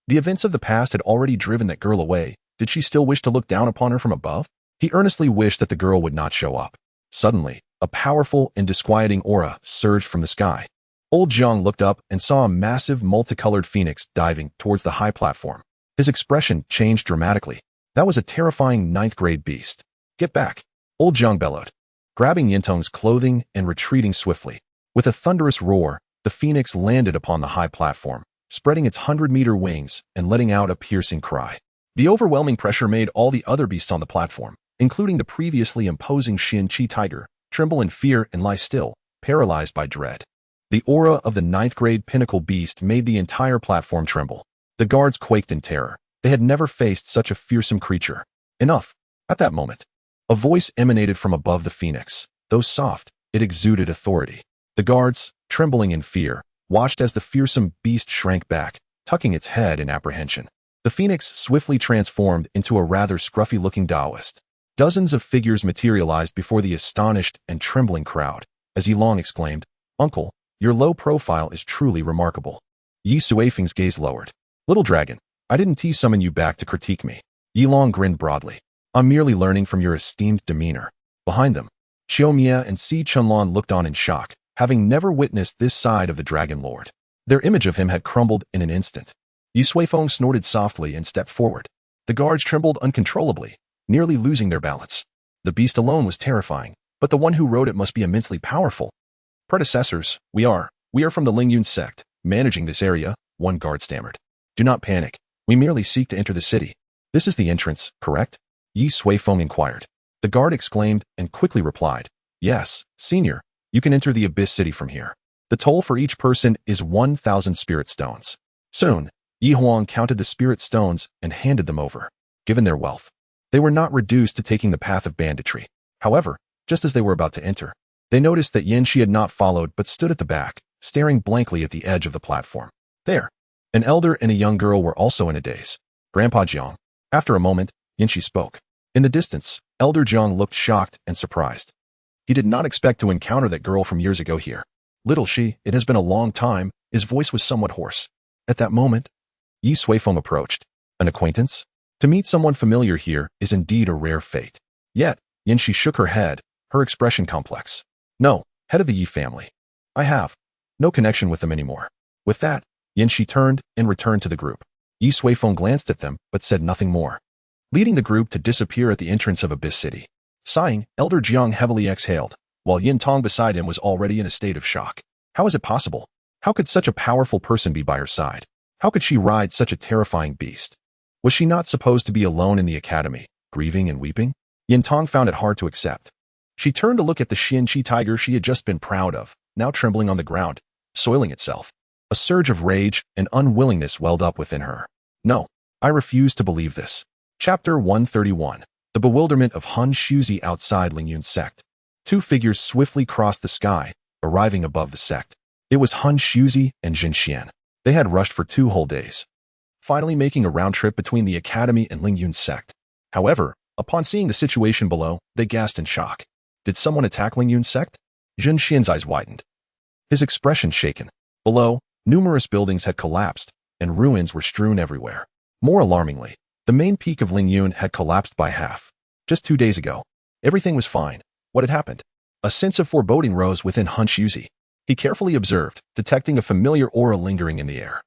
The events of the past had already driven that girl away. Did she still wish to look down upon her from above? He earnestly wished that the girl would not show up. Suddenly, a powerful and disquieting aura surged from the sky. Old Jiang looked up and saw a massive multicolored phoenix diving towards the high platform. His expression changed dramatically. That was a terrifying ninth-grade beast. Get back! Old Jiang bellowed, grabbing Yintong's clothing and retreating swiftly. With a thunderous roar, the phoenix landed upon the high platform, spreading its 100-meter wings and letting out a piercing cry. The overwhelming pressure made all the other beasts on the platform, including the previously imposing Xin Qi tiger, tremble in fear and lie still, paralyzed by dread. The aura of the ninth-grade pinnacle beast made the entire platform tremble. The guards quaked in terror. They had never faced such a fearsome creature. Enough. At that moment, a voice emanated from above the phoenix. Though soft, it exuded authority. The guards, trembling in fear, watched as the fearsome beast shrank back, tucking its head in apprehension. The phoenix swiftly transformed into a rather scruffy-looking Taoist. Dozens of figures materialized before the astonished and trembling crowd. As Ye Long exclaimed, "Uncle, your low profile is truly remarkable." Ye Suifeng's gaze lowered. "Little dragon, I didn't summon you back to critique me." Ye Long grinned broadly. "I'm merely learning from your esteemed demeanor." Behind them, Xiao Mia and Si Chunlan looked on in shock, having never witnessed this side of the Dragon Lord. Their image of him had crumbled in an instant. Ye Suifeng snorted softly and stepped forward. The guards trembled uncontrollably, nearly losing their balance. The beast alone was terrifying, but the one who rode it must be immensely powerful. "Predecessors, we are from the Lingyun sect, managing this area," one guard stammered. "Do not panic. We merely seek to enter the city." "This is the entrance, correct?" Ye Suifeng inquired. The guard exclaimed and quickly replied, "Yes, senior, you can enter the Abyss City from here. The toll for each person is 1,000 spirit stones." Soon, Yi Huang counted the spirit stones and handed them over. Given their wealth, they were not reduced to taking the path of banditry. However, just as they were about to enter, they noticed that Yin Shi had not followed but stood at the back, staring blankly at the edge of the platform. There, an elder and a young girl were also in a daze. "Grandpa Jiang." After a moment, Yin Shi spoke. In the distance, Elder Jiang looked shocked and surprised. He did not expect to encounter that girl from years ago here. "Little Shi, it has been a long time." His voice was somewhat hoarse. At that moment, Ye Suifeng approached. An acquaintance? To meet someone familiar here is indeed a rare fate. Yet, Yin Shi shook her head, her expression complex. "No, head of the Yi family. I have no connection with them anymore." With that, Yin Shi turned and returned to the group. Ye Suifeng glanced at them but said nothing more, leading the group to disappear at the entrance of Abyss City. Sighing, Elder Jiang heavily exhaled, while Yin Tong beside him was already in a state of shock. How is it possible? How could such a powerful person be by her side? How could she ride such a terrifying beast? Was she not supposed to be alone in the academy, grieving and weeping? Yin Tong found it hard to accept. She turned to look at the Xin Qi tiger she had just been proud of, now trembling on the ground, soiling itself. A surge of rage and unwillingness welled up within her. "No, I refuse to believe this." Chapter 131. The bewilderment of Han Shuzi outside Lingyun sect. Two figures swiftly crossed the sky, arriving above the sect. It was Han Shuzi and Jin Xian. They had rushed for 2 whole days, finally making a round trip between the academy and Lingyun sect. However, upon seeing the situation below, they gasped in shock. Did someone attack Lingyun sect? Jin Xian's eyes widened, his expression shaken. Below, numerous buildings had collapsed, and ruins were strewn everywhere. More alarmingly, the main peak of Lingyun had collapsed by half. Just 2 days ago, everything was fine. What had happened? A sense of foreboding rose within Han Shuzi. He carefully observed, detecting a familiar aura lingering in the air.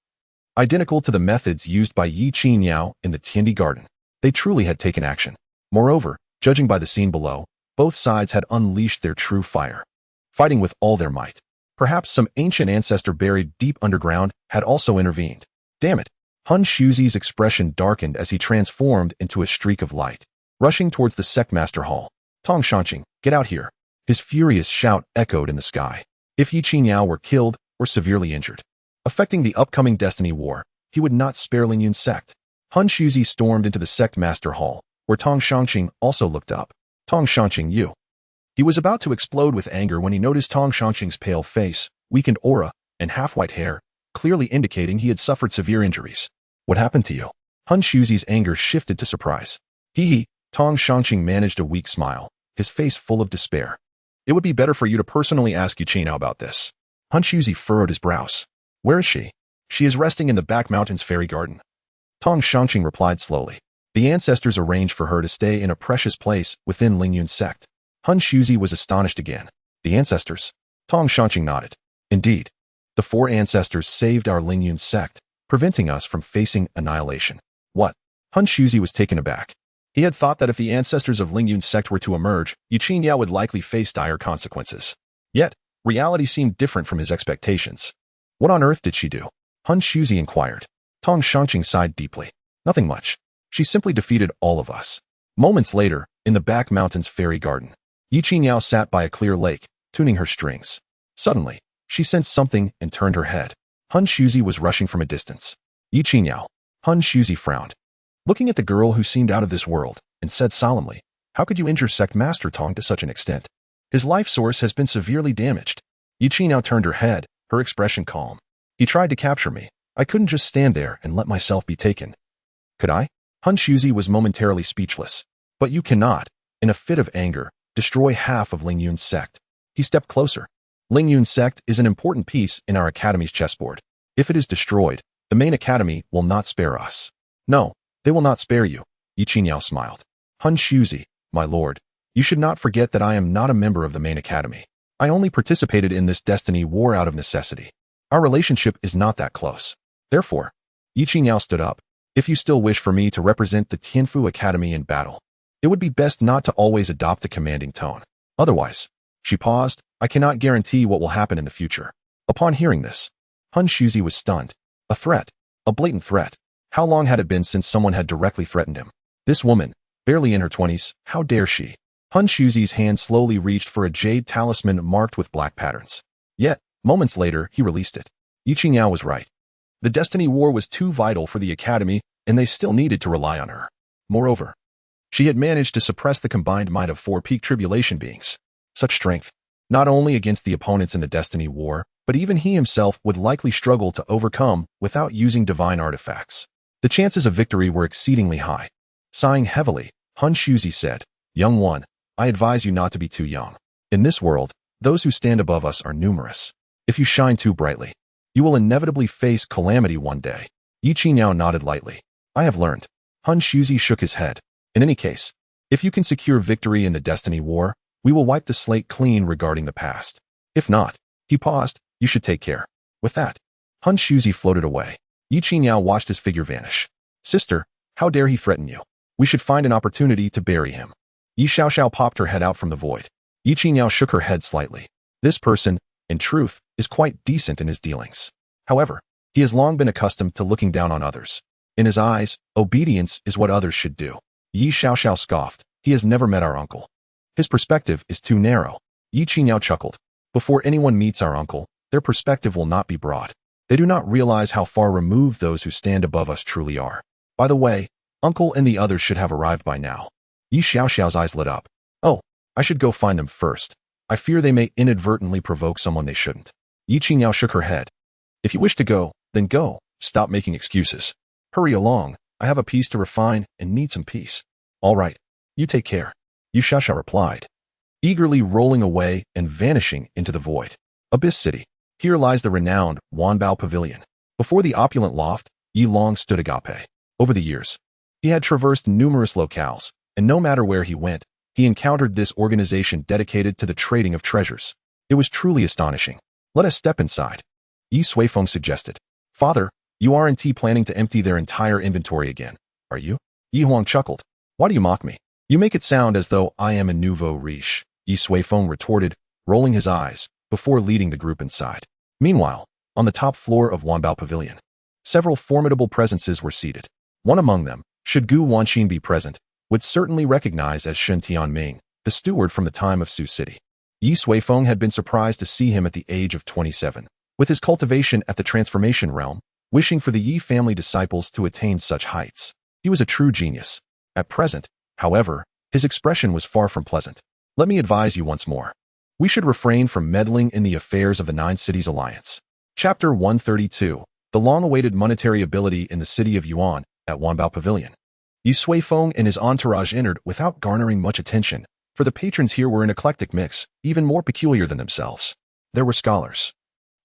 Identical to the methods used by Yi Qiniao in the Tiandi Garden, they truly had taken action. Moreover, judging by the scene below, both sides had unleashed their true fire, fighting with all their might. Perhaps some ancient ancestor buried deep underground had also intervened. Damn it! Han Shuzi's expression darkened as he transformed into a streak of light, rushing towards the Sectmaster Hall. "Tong Shanqing, get out here!" His furious shout echoed in the sky. If Yi Qiniao were killed or severely injured, affecting the upcoming Destiny War, he would not spare Lingyun sect. Han Shuzi stormed into the Sectmaster Hall, where Tong Shanqing also looked up. "Tong Shanqing, you!" He was about to explode with anger when he noticed Tong Shanqing's pale face, weakened aura, and half-white hair, clearly indicating he had suffered severe injuries. "What happened to you?" Han Shuzi's anger shifted to surprise. Tong Shanqing managed a weak smile. his face full of despair. It would be better for you to personally ask Yuqinao about this. Han Shuzi furrowed his brows. Where is she? She is resting in the back mountains fairy garden. Tong Shangqing replied slowly. The ancestors arranged for her to stay in a precious place within Lingyun's sect. Han Shuzi was astonished again. The ancestors? Tong Shangqing nodded. Indeed. The 4 ancestors saved our Lingyun sect, preventing us from facing annihilation. What? Han Shuzi was taken aback. He had thought that if the ancestors of Lingyun's sect were to emerge, Yuqinao would likely face dire consequences. Yet, reality seemed different from his expectations. What on earth did she do? Han Shuzi inquired. Tong Shangqing sighed deeply. Nothing much. She simply defeated all of us. Moments later, in the back mountains fairy garden, Yuqinao sat by a clear lake, tuning her strings. Suddenly, she sensed something and turned her head. Han Shuzi was rushing from a distance. Yuqinao. Han Shuzi frowned, looking at the girl who seemed out of this world, and said solemnly, How could you injure Sect Master Tong to such an extent? His life source has been severely damaged. Yuqinao turned her head, her expression calm. He tried to capture me. I couldn't just stand there and let myself be taken. Could I? Han Shuzi was momentarily speechless. But you cannot, in a fit of anger, destroy half of Lingyun's sect. He stepped closer. Lingyun's sect is an important piece in our academy's chessboard. If it is destroyed, the main academy will not spare us. No, they will not spare you. Yuqinao smiled. Han Shuzi, my lord, you should not forget that I am not a member of the main academy. I only participated in this destiny war out of necessity. Our relationship is not that close. Therefore, Yuqinao stood up. If you still wish for me to represent the Tianfu Academy in battle, it would be best not to always adopt a commanding tone. Otherwise, she paused, I cannot guarantee what will happen in the future. Upon hearing this, Han Shuzi was stunned. A threat. A blatant threat. How long had it been since someone had directly threatened him? This woman, barely in her 20s, how dare she? Han Shuzi's hand slowly reached for a jade talisman marked with black patterns. Yet, moments later, he released it. Yuqinao was right. The destiny war was too vital for the academy, and they still needed to rely on her. Moreover, she had managed to suppress the combined might of 4 peak tribulation beings. Such strength, not only against the opponents in the destiny war, but even he himself would likely struggle to overcome without using divine artifacts. The chances of victory were exceedingly high. Sighing heavily, Han Shuzi said, Young one, I advise you not to be too young. In this world, those who stand above us are numerous. If you shine too brightly, you will inevitably face calamity one day. Yuqinao nodded lightly. I have learned. Han Shuzi shook his head. In any case, if you can secure victory in the destiny war, we will wipe the slate clean regarding the past. If not, he paused, you should take care. With that, Han Shuzi floated away. Yuqinao watched his figure vanish. Sister, how dare he threaten you? We should find an opportunity to bury him. Yi Xiaoxiao popped her head out from the void. Yuqinao shook her head slightly. This person, in truth, is quite decent in his dealings. However, he has long been accustomed to looking down on others. In his eyes, obedience is what others should do. Yi Xiaoxiao scoffed. He has never met our uncle. His perspective is too narrow. Yuqinao chuckled. Before anyone meets our uncle, their perspective will not be broad. They do not realize how far removed those who stand above us truly are. By the way, uncle and the others should have arrived by now. Yi Xiaoxiao's eyes lit up. Oh, I should go find them first. I fear they may inadvertently provoke someone they shouldn't. Yuqinao shook her head. If you wish to go, then go. Stop making excuses. Hurry along. I have a piece to refine and need some peace. All right. You take care. Yi Xiaoxiao replied, eagerly rolling away and vanishing into the void. Abyss City. Here lies the renowned Wanbao Pavilion. Before the opulent loft, Yi Long stood agape. Over the years, he had traversed numerous locales, and no matter where he went, he encountered this organization dedicated to the trading of treasures. It was truly astonishing. Let us step inside. Ye Suifeng suggested. Father, you aren't planning to empty their entire inventory again, are you? Yi Huang chuckled. Why do you mock me? You make it sound as though I am a nouveau riche, Ye Suifeng retorted, rolling his eyes, before leading the group inside. Meanwhile, on the top floor of Wanbao Pavilion, several formidable presences were seated. One among them, should Gu Wanxin be present, would certainly recognize as Shen Tianming, the steward from the time of Su City. Ye Suifeng had been surprised to see him at the age of 27, with his cultivation at the transformation realm, wishing for the Yi family disciples to attain such heights. He was a true genius. At present, however, his expression was far from pleasant. Let me advise you once more. We should refrain from meddling in the affairs of the 9 Cities Alliance. Chapter 132, the long-awaited monetary ability in the city of Yuan at Wanbao Pavilion. Ye Suifeng and his entourage entered without garnering much attention, for the patrons here were an eclectic mix, even more peculiar than themselves. There were scholars,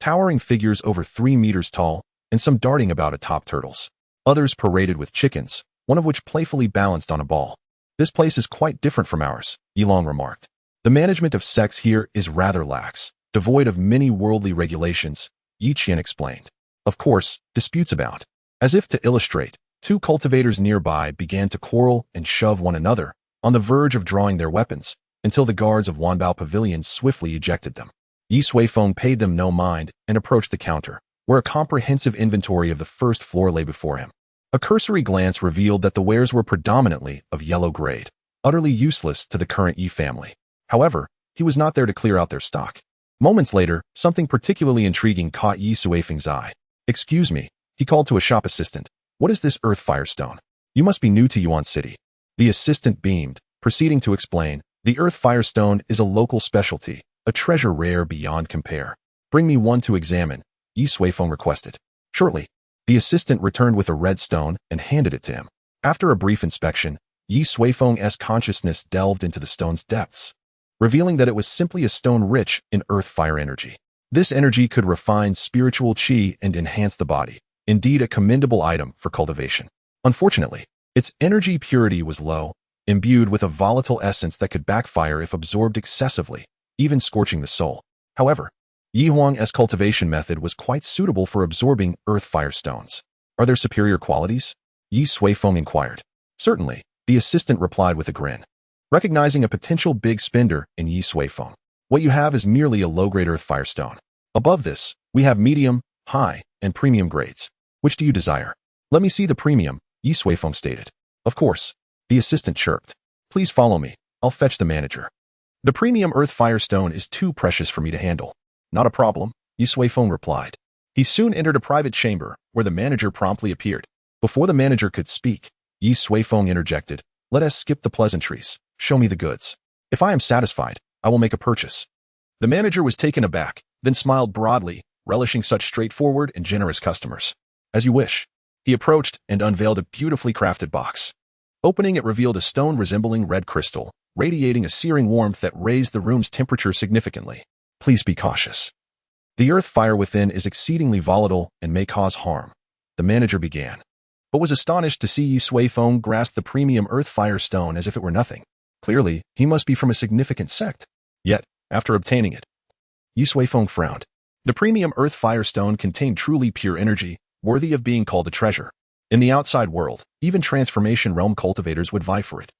towering figures over 3 meters tall, and some darting about atop turtles. Others paraded with chickens, one of which playfully balanced on a ball. This place is quite different from ours, Yilong remarked. The management of sex here is rather lax, devoid of many worldly regulations, Yi Qian explained. Of course, disputes abound. As if to illustrate, 2 cultivators nearby began to quarrel and shove one another, on the verge of drawing their weapons, until the guards of Wanbao Pavilion swiftly ejected them. Ye Suifeng paid them no mind and approached the counter, where a comprehensive inventory of the first floor lay before him. A cursory glance revealed that the wares were predominantly of yellow grade, utterly useless to the current Yi family. However, he was not there to clear out their stock. Moments later, something particularly intriguing caught Ye Suifeng's eye. "Excuse me," he called to a shop assistant. "What is this earth firestone? You must be new to Yuan City." The assistant beamed, proceeding to explain, "The earth firestone is a local specialty, a treasure rare beyond compare. Bring me one to examine," Ye Suifeng requested. Shortly, the assistant returned with a red stone and handed it to him. After a brief inspection, Ye Suifeng's consciousness delved into the stone's depths, revealing that it was simply a stone rich in earth-fire energy. This energy could refine spiritual qi and enhance the body, indeed a commendable item for cultivation. Unfortunately, its energy purity was low, imbued with a volatile essence that could backfire if absorbed excessively, even scorching the soul. However, Yi Huang's cultivation method was quite suitable for absorbing earth-fire stones. "Are there superior qualities?" Ye Suifeng inquired. "Certainly," the assistant replied with a grin, recognizing a potential big spender in Ye Suifeng. "What you have is merely a low-grade earth firestone. Above this, we have medium, high, and premium grades. Which do you desire?" "Let me see the premium," Ye Suifeng stated. "Of course," the assistant chirped. "Please follow me. I'll fetch the manager. The premium earth firestone is too precious for me to handle." "Not a problem," Ye Suifeng replied. He soon entered a private chamber, where the manager promptly appeared. Before the manager could speak, Ye Suifeng interjected, "Let us skip the pleasantries. Show me the goods. If I am satisfied, I will make a purchase." The manager was taken aback, then smiled broadly, relishing such straightforward and generous customers. "As you wish." He approached and unveiled a beautifully crafted box. Opening it revealed a stone resembling red crystal, radiating a searing warmth that raised the room's temperature significantly. "Please be cautious. The earth fire within is exceedingly volatile and may cause harm," the manager began, but was astonished to see Ye Suifeng grasp the premium earth fire stone as if it were nothing. Clearly, he must be from a significant sect. Yet, after obtaining it, Ye Suifeng frowned. The premium earth fire stone contained truly pure energy, worthy of being called a treasure. In the outside world, even transformation realm cultivators would vie for it.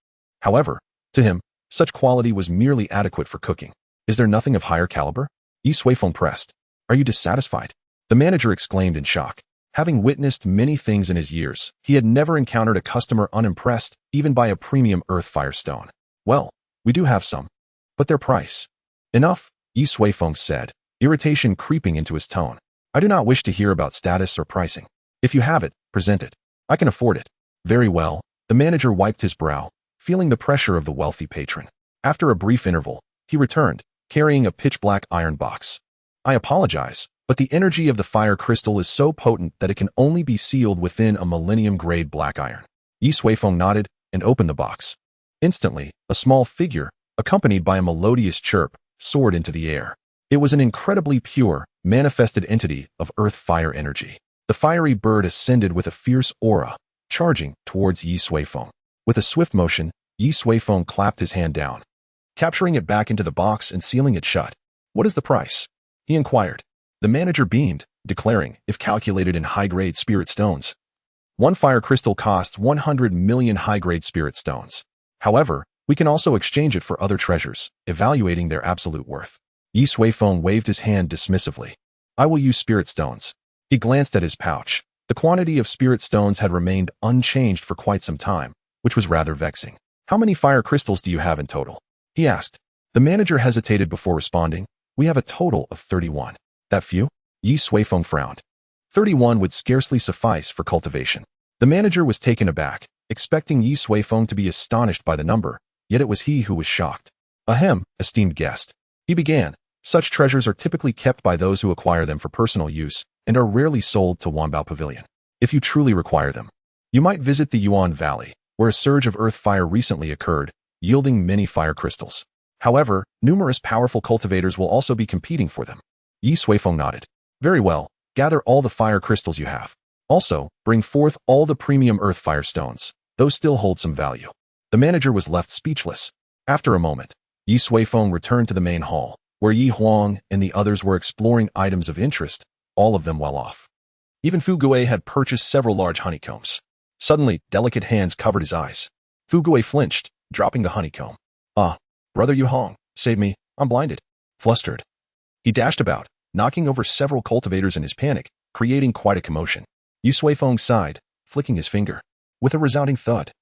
However, to him, such quality was merely adequate for cooking. "Is there nothing of higher caliber?" Ye Suifeng pressed. "Are you dissatisfied?" The manager exclaimed in shock. Having witnessed many things in his years, he had never encountered a customer unimpressed even by a premium earth fire stone. "Well, we do have some. But their price." "Enough," Ye Suifeng said, irritation creeping into his tone. "I do not wish to hear about status or pricing. If you have it, present it. I can afford it." "Very well." The manager wiped his brow, feeling the pressure of the wealthy patron. After a brief interval, he returned, carrying a pitch-black iron box. "I apologize, but the energy of the fire crystal is so potent that it can only be sealed within a millennium-grade black iron." Ye Suifeng nodded and opened the box. Instantly, a small figure, accompanied by a melodious chirp, soared into the air. It was an incredibly pure, manifested entity of earth-fire energy. The fiery bird ascended with a fierce aura, charging towards Ye Suifeng. With a swift motion, Ye Suifeng clapped his hand down, capturing it back into the box and sealing it shut. "What is the price?" he inquired. The manager beamed, declaring, "If calculated in high-grade spirit stones, one fire crystal costs 100 million high-grade spirit stones. However, we can also exchange it for other treasures, evaluating their absolute worth." Ye Suifeng waved his hand dismissively. "I will use spirit stones." He glanced at his pouch. The quantity of spirit stones had remained unchanged for quite some time, which was rather vexing. "How many fire crystals do you have in total?" he asked. The manager hesitated before responding. "We have a total of 31. "That few?" Ye Suifeng frowned. 31 would scarcely suffice for cultivation. The manager was taken aback, expecting Ye Suifeng to be astonished by the number, yet it was he who was shocked. "Ahem, esteemed guest," he began. "Such treasures are typically kept by those who acquire them for personal use and are rarely sold to Wanbao Pavilion. If you truly require them, you might visit the Yuan Valley, where a surge of earth fire recently occurred, yielding many fire crystals. However, numerous powerful cultivators will also be competing for them. Ye Suifeng nodded. Very well, gather all the fire crystals you have. Also, bring forth all the premium earth fire stones. Those still hold some value. The manager was left speechless. After a moment, Ye Suifeng returned to the main hall, where Ye Huang and the others were exploring items of interest, all of them well off. Even Fu Gui had purchased several large honeycombs. Suddenly, delicate hands covered his eyes. Fu Gui flinched, dropping the honeycomb. Ah, brother Yu Hong, save me, I'm blinded. Flustered. He dashed about, knocking over several cultivators in his panic, creating quite a commotion. Ye Suifeng sighed, flicking his finger. With a resounding thud,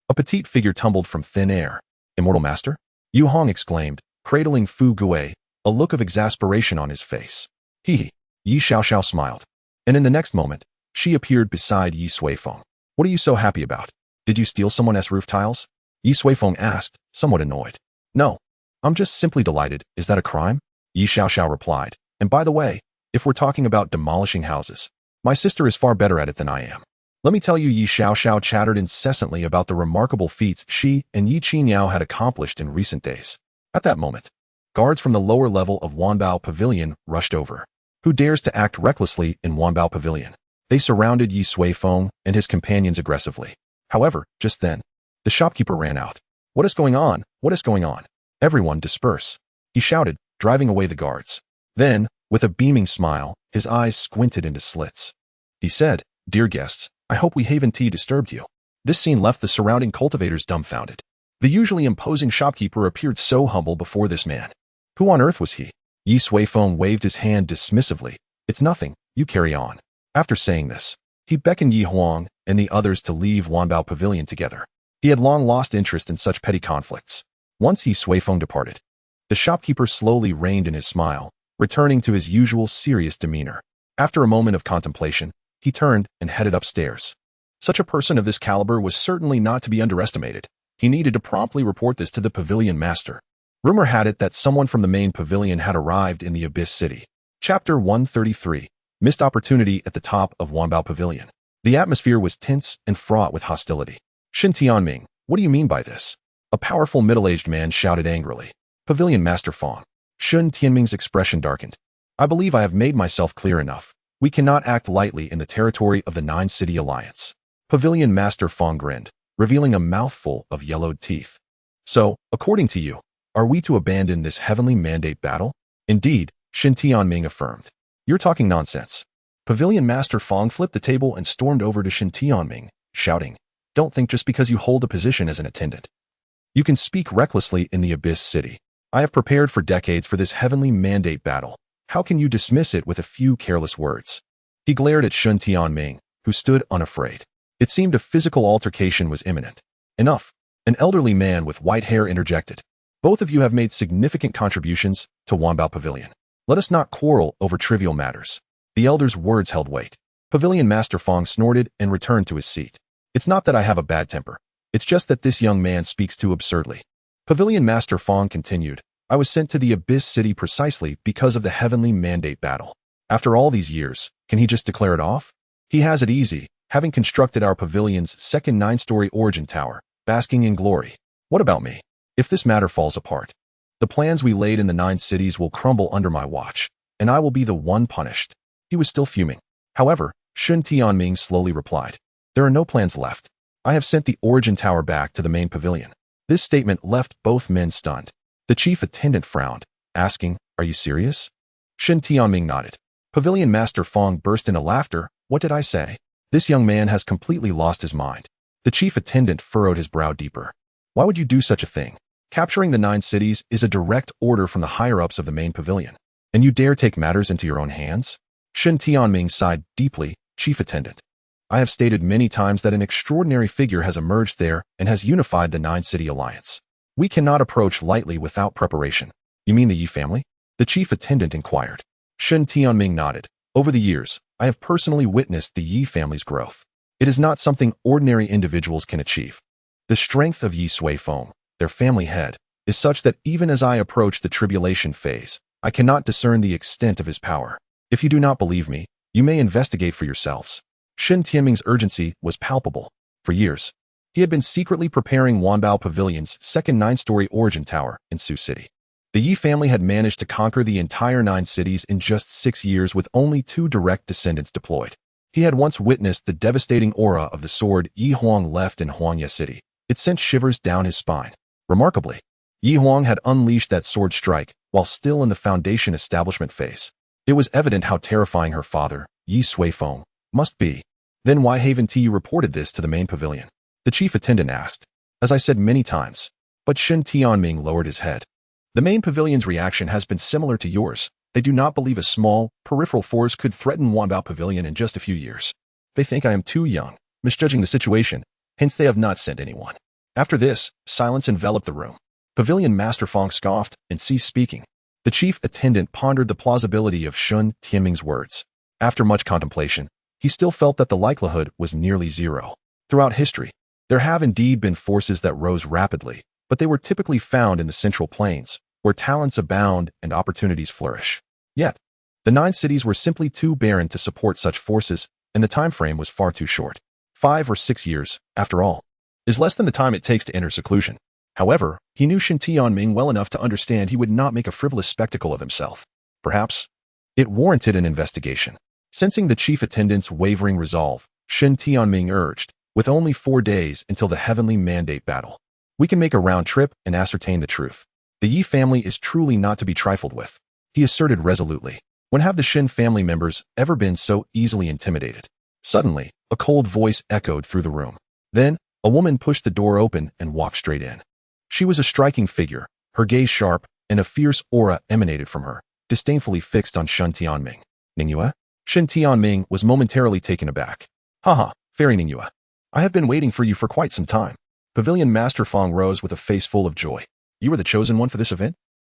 a petite figure tumbled from thin air. Immortal Master? Yu Hong exclaimed, cradling Fu Gui, a look of exasperation on his face. He. Ye Xiaoxiao smiled. And in the next moment, she appeared beside Ye Suifeng. What are you so happy about? Did you steal someone's roof tiles? Ye Suifeng asked, somewhat annoyed. No. I'm just simply delighted. Is that a crime? Ye Xiaoxiao replied. And by the way, if we're talking about demolishing houses, my sister is far better at it than I am. Let me tell you, Ye Xiaoxiao chattered incessantly about the remarkable feats she and Ye Qiniao had accomplished in recent days. At that moment, guards from the lower level of Wanbao Pavilion rushed over. Who dares to act recklessly in Wanbao Pavilion? They surrounded Ye Suifeng and his companions aggressively. However, just then, the shopkeeper ran out. What is going on? What is going on? Everyone disperse. He shouted, driving away the guards. Then, with a beaming smile, his eyes squinted into slits. He said, Dear guests, I hope we haven't disturbed you. This scene left the surrounding cultivators dumbfounded. The usually imposing shopkeeper appeared so humble before this man. Who on earth was he? Ye Suifeng waved his hand dismissively. It's nothing, you carry on. After saying this, he beckoned Ye Huang and the others to leave Wanbao Pavilion together. He had long lost interest in such petty conflicts. Once Ye Suifeng departed, the shopkeeper slowly reined in his smile, returning to his usual serious demeanor. After a moment of contemplation, he turned and headed upstairs. Such a person of this caliber was certainly not to be underestimated. He needed to promptly report this to the pavilion master. Rumor had it that someone from the main pavilion had arrived in the Abyss City. Chapter 133. Missed opportunity at the top of Wanbao Pavilion. The atmosphere was tense and fraught with hostility. Shin Tianming, what do you mean by this? A powerful middle-aged man shouted angrily. Pavilion Master Fong. Shin Tianming's expression darkened. I believe I have made myself clear enough. We cannot act lightly in the territory of the Nine-City Alliance. Pavilion Master Fong grinned, revealing a mouthful of yellowed teeth. So, according to you, are we to abandon this heavenly mandate battle? Indeed, Shin Tianming affirmed. You're talking nonsense. Pavilion Master Fong flipped the table and stormed over to Shin Tianming, shouting, Don't think just because you hold a position as an attendant, you can speak recklessly in the Abyss City. I have prepared for decades for this heavenly mandate battle. How can you dismiss it with a few careless words? He glared at Shin Tianming, who stood unafraid. It seemed a physical altercation was imminent. Enough. An elderly man with white hair interjected. Both of you have made significant contributions to Wanbao Pavilion. Let us not quarrel over trivial matters. The elder's words held weight. Pavilion Master Fong snorted and returned to his seat. It's not that I have a bad temper. It's just that this young man speaks too absurdly. Pavilion Master Fong continued. I was sent to the Abyss City precisely because of the heavenly mandate battle. After all these years, can he just declare it off? He has it easy, having constructed our pavilion's second 9-story origin tower, basking in glory. What about me? If this matter falls apart, the plans we laid in the 9 cities will crumble under my watch, and I will be the one punished. He was still fuming. However, Shin Tianming slowly replied. There are no plans left. I have sent the origin tower back to the main pavilion. This statement left both men stunned. The chief attendant frowned, asking, Are you serious? Shin Tianming nodded. Pavilion Master Fong burst into laughter. What did I say? This young man has completely lost his mind. The chief attendant furrowed his brow deeper. Why would you do such a thing? Capturing the 9 cities is a direct order from the higher-ups of the main pavilion, and you dare take matters into your own hands? Shin Tianming sighed deeply. Chief attendant, I have stated many times that an extraordinary figure has emerged there and has unified the 9-city alliance. We cannot approach lightly without preparation. You mean the Ye family? The chief attendant inquired. Shin Tianming nodded. Over the years, I have personally witnessed the Ye family's growth. It is not something ordinary individuals can achieve. The strength of Ye Suifeng, their family head, is such that even as I approach the tribulation phase, I cannot discern the extent of his power. If you do not believe me, you may investigate for yourselves. Shin Tianming's urgency was palpable. For years, He had been secretly preparing Wanbao Pavilion's second 9-story origin tower in Sioux City. The Ye family had managed to conquer the entire 9 cities in just 6 years with only 2 direct descendants deployed. He had once witnessed the devastating aura of the sword Yi Huang left in Huangya City. It sent shivers down his spine. Remarkably, Yi Huang had unleashed that sword strike while still in the foundation establishment phase. It was evident how terrifying her father, Ye Suifeng, must be. Then why haven't you reported this to the main pavilion? The chief attendant asked. As I said many times. But Shen Tianming lowered his head. The main pavilion's reaction has been similar to yours. They do not believe a small, peripheral force could threaten Wanbao Pavilion in just a few years. They think I am too young, misjudging the situation, hence they have not sent anyone. After this, silence enveloped the room. Pavilion Master Fong scoffed and ceased speaking. The chief attendant pondered the plausibility of Shen Tianming's words. After much contemplation, he still felt that the likelihood was nearly zero. Throughout history, there have indeed been forces that rose rapidly, but they were typically found in the Central Plains, where talents abound and opportunities flourish. Yet, the 9 cities were simply too barren to support such forces, and the time frame was far too short. 5 or 6 years, after all, is less than the time it takes to enter seclusion. However, he knew Shen Tianming well enough to understand he would not make a frivolous spectacle of himself. Perhaps, it warranted an investigation. Sensing the chief attendant's wavering resolve, Shen Tianming urged, with only 4 days until the heavenly mandate battle, we can make a round trip and ascertain the truth. The Yi family is truly not to be trifled with, he asserted resolutely. When have the Shen family members ever been so easily intimidated? Suddenly, a cold voice echoed through the room. Then, a woman pushed the door open and walked straight in. She was a striking figure, her gaze sharp, and a fierce aura emanated from her, disdainfully fixed on Shen Tianming. Ningyue? Shen Tianming was momentarily taken aback. Haha, fairy Ningyue. I have been waiting for you for quite some time. Pavilion Master Fong rose with a face full of joy. You were the chosen one for this event?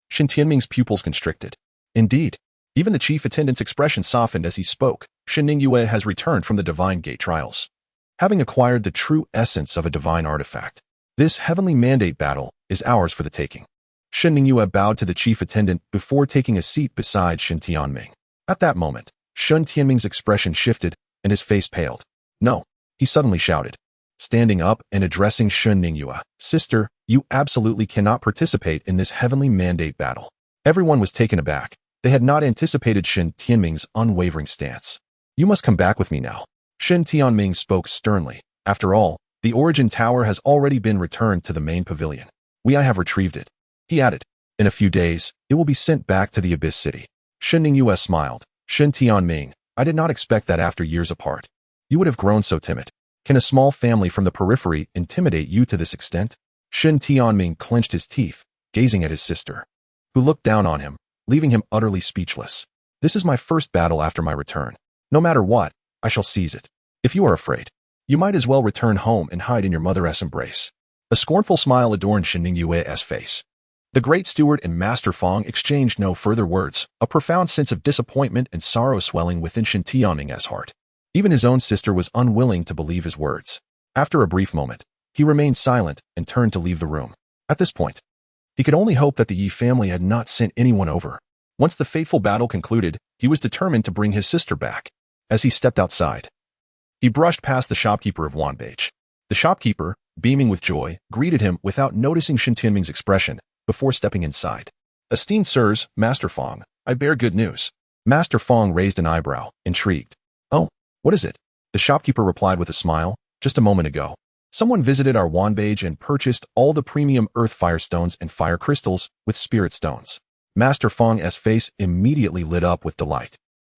Shen Tianming's pupils constricted. Indeed. Even the chief attendant's expression softened as he spoke. Shen Ningyue has returned from the Divine Gate trials, having acquired the true essence of a divine artifact. This heavenly mandate battle is ours for the taking. Shen Ningyue bowed to the chief attendant before taking a seat beside Shen Tianming. At that moment, Shen Tianming's expression shifted and his face paled. No, he suddenly shouted, standing up and addressing Shen Ningyue. Sister, you absolutely cannot participate in this heavenly mandate battle. Everyone was taken aback. They had not anticipated Shen Tianming's unwavering stance. You must come back with me now. Shen Tianming spoke sternly. After all, the origin tower has already been returned to the main pavilion. I have retrieved it. He added, in a few days, it will be sent back to the Abyss City. Shen Ningyue smiled. Shen Tianming, I did not expect that after years apart. You would have grown so timid. Can a small family from the periphery intimidate you to this extent? Shen Tianming clenched his teeth, gazing at his sister, who looked down on him, leaving him utterly speechless. This is my first battle after my return. No matter what, I shall seize it. If you are afraid, you might as well return home and hide in your mother's embrace. A scornful smile adorned Shen Ningyue's face. The great steward and Master Fong exchanged no further words, a profound sense of disappointment and sorrow swelling within Shen Tianming's heart. Even his own sister was unwilling to believe his words. After a brief moment, he remained silent and turned to leave the room. At this point, he could only hope that the Yi family had not sent anyone over. Once the fateful battle concluded, he was determined to bring his sister back. As he stepped outside, he brushed past the shopkeeper of Wanbage. The shopkeeper, beaming with joy, greeted him without noticing Shen Tianming's expression before stepping inside. Esteemed sirs, Master Fong, I bear good news. Master Fong raised an eyebrow, intrigued. Oh, what is it? The shopkeeper replied with a smile. Just a moment ago, someone visited our Wanbage and purchased all the premium earth fire stones and fire crystals with spirit stones. Master Fong's face immediately lit up with delight.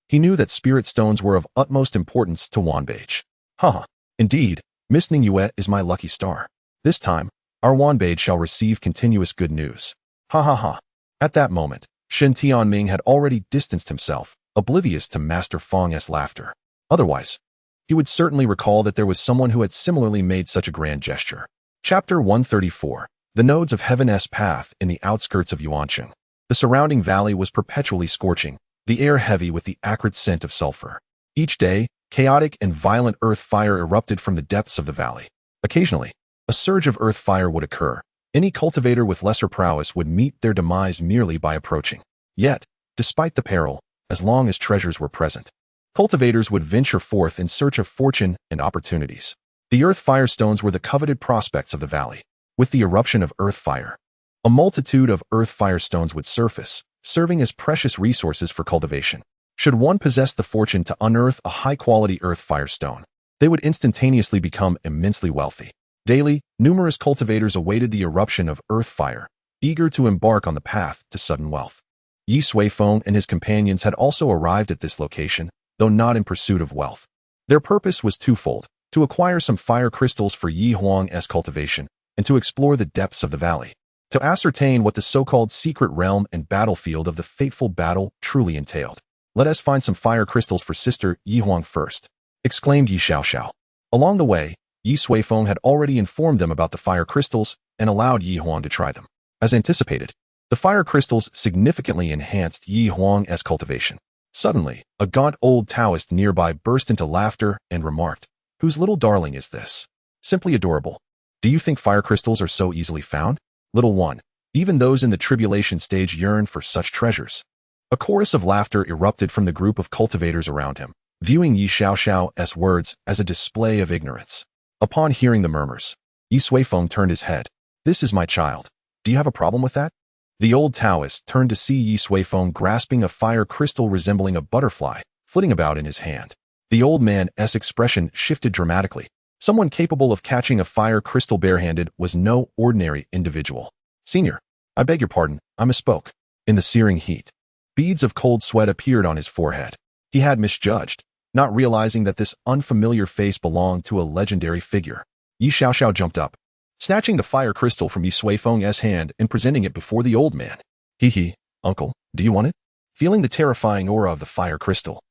He knew that spirit stones were of utmost importance to Wanbage. Haha, indeed, Miss Ningyue is my lucky star. This time, our Wanbage shall receive continuous good news. Ha ha ha. At that moment, Shen Tianming had already distanced himself, oblivious to Master Fong's laughter. Otherwise, he would certainly recall that there was someone who had similarly made such a grand gesture. Chapter 134. The Nodes of Heaven's Path in the outskirts of Yuancheng. The surrounding valley was perpetually scorching, the air heavy with the acrid scent of sulfur. Each day, chaotic and violent earth fire erupted from the depths of the valley. Occasionally, a surge of earth fire would occur. Any cultivator with lesser prowess would meet their demise merely by approaching. Yet, despite the peril, as long as treasures were present, cultivators would venture forth in search of fortune and opportunities. The earth fire stones were the coveted prospects of the valley. With the eruption of earth fire, a multitude of earth fire stones would surface, serving as precious resources for cultivation. Should one possess the fortune to unearth a high-quality earth fire stone, they would instantaneously become immensely wealthy. Daily, numerous cultivators awaited the eruption of earth fire, eager to embark on the path to sudden wealth. Ye Suifeng and his companions had also arrived at this location, though not in pursuit of wealth. Their purpose was twofold: to acquire some fire crystals for Ye Huang's cultivation, and to explore the depths of the valley, to ascertain what the so-called secret realm and battlefield of the fateful battle truly entailed. "Let us find some fire crystals for Sister Ye Huang first," exclaimed Ye Xiaoxiao. Along the way, Ye Suifeng had already informed them about the fire crystals and allowed Ye Huang to try them. As anticipated, the fire crystals significantly enhanced Ye Huang's cultivation. Suddenly, a gaunt old Taoist nearby burst into laughter and remarked, "Whose little darling is this? Simply adorable. Do you think fire crystals are so easily found? Little one, even those in the tribulation stage yearn for such treasures." A chorus of laughter erupted from the group of cultivators around him, viewing Ye Xiaoxiao's words as a display of ignorance. Upon hearing the murmurs, Ye Suifeng turned his head. "This is my child. Do you have a problem with that?" The old Taoist turned to see Ye Suifeng grasping a fire crystal resembling a butterfly, flitting about in his hand. The old man's expression shifted dramatically. Someone capable of catching a fire crystal barehanded was no ordinary individual. "Senior, I beg your pardon, I misspoke." In the searing heat, beads of cold sweat appeared on his forehead. He had misjudged, not realizing that this unfamiliar face belonged to a legendary figure. Ye Xiaoxiao jumped up, snatching the fire crystal from Ye Suifeng's hand and presenting it before the old man. "Hee, uncle, do you want it?" Feeling the terrifying aura of the fire crystal,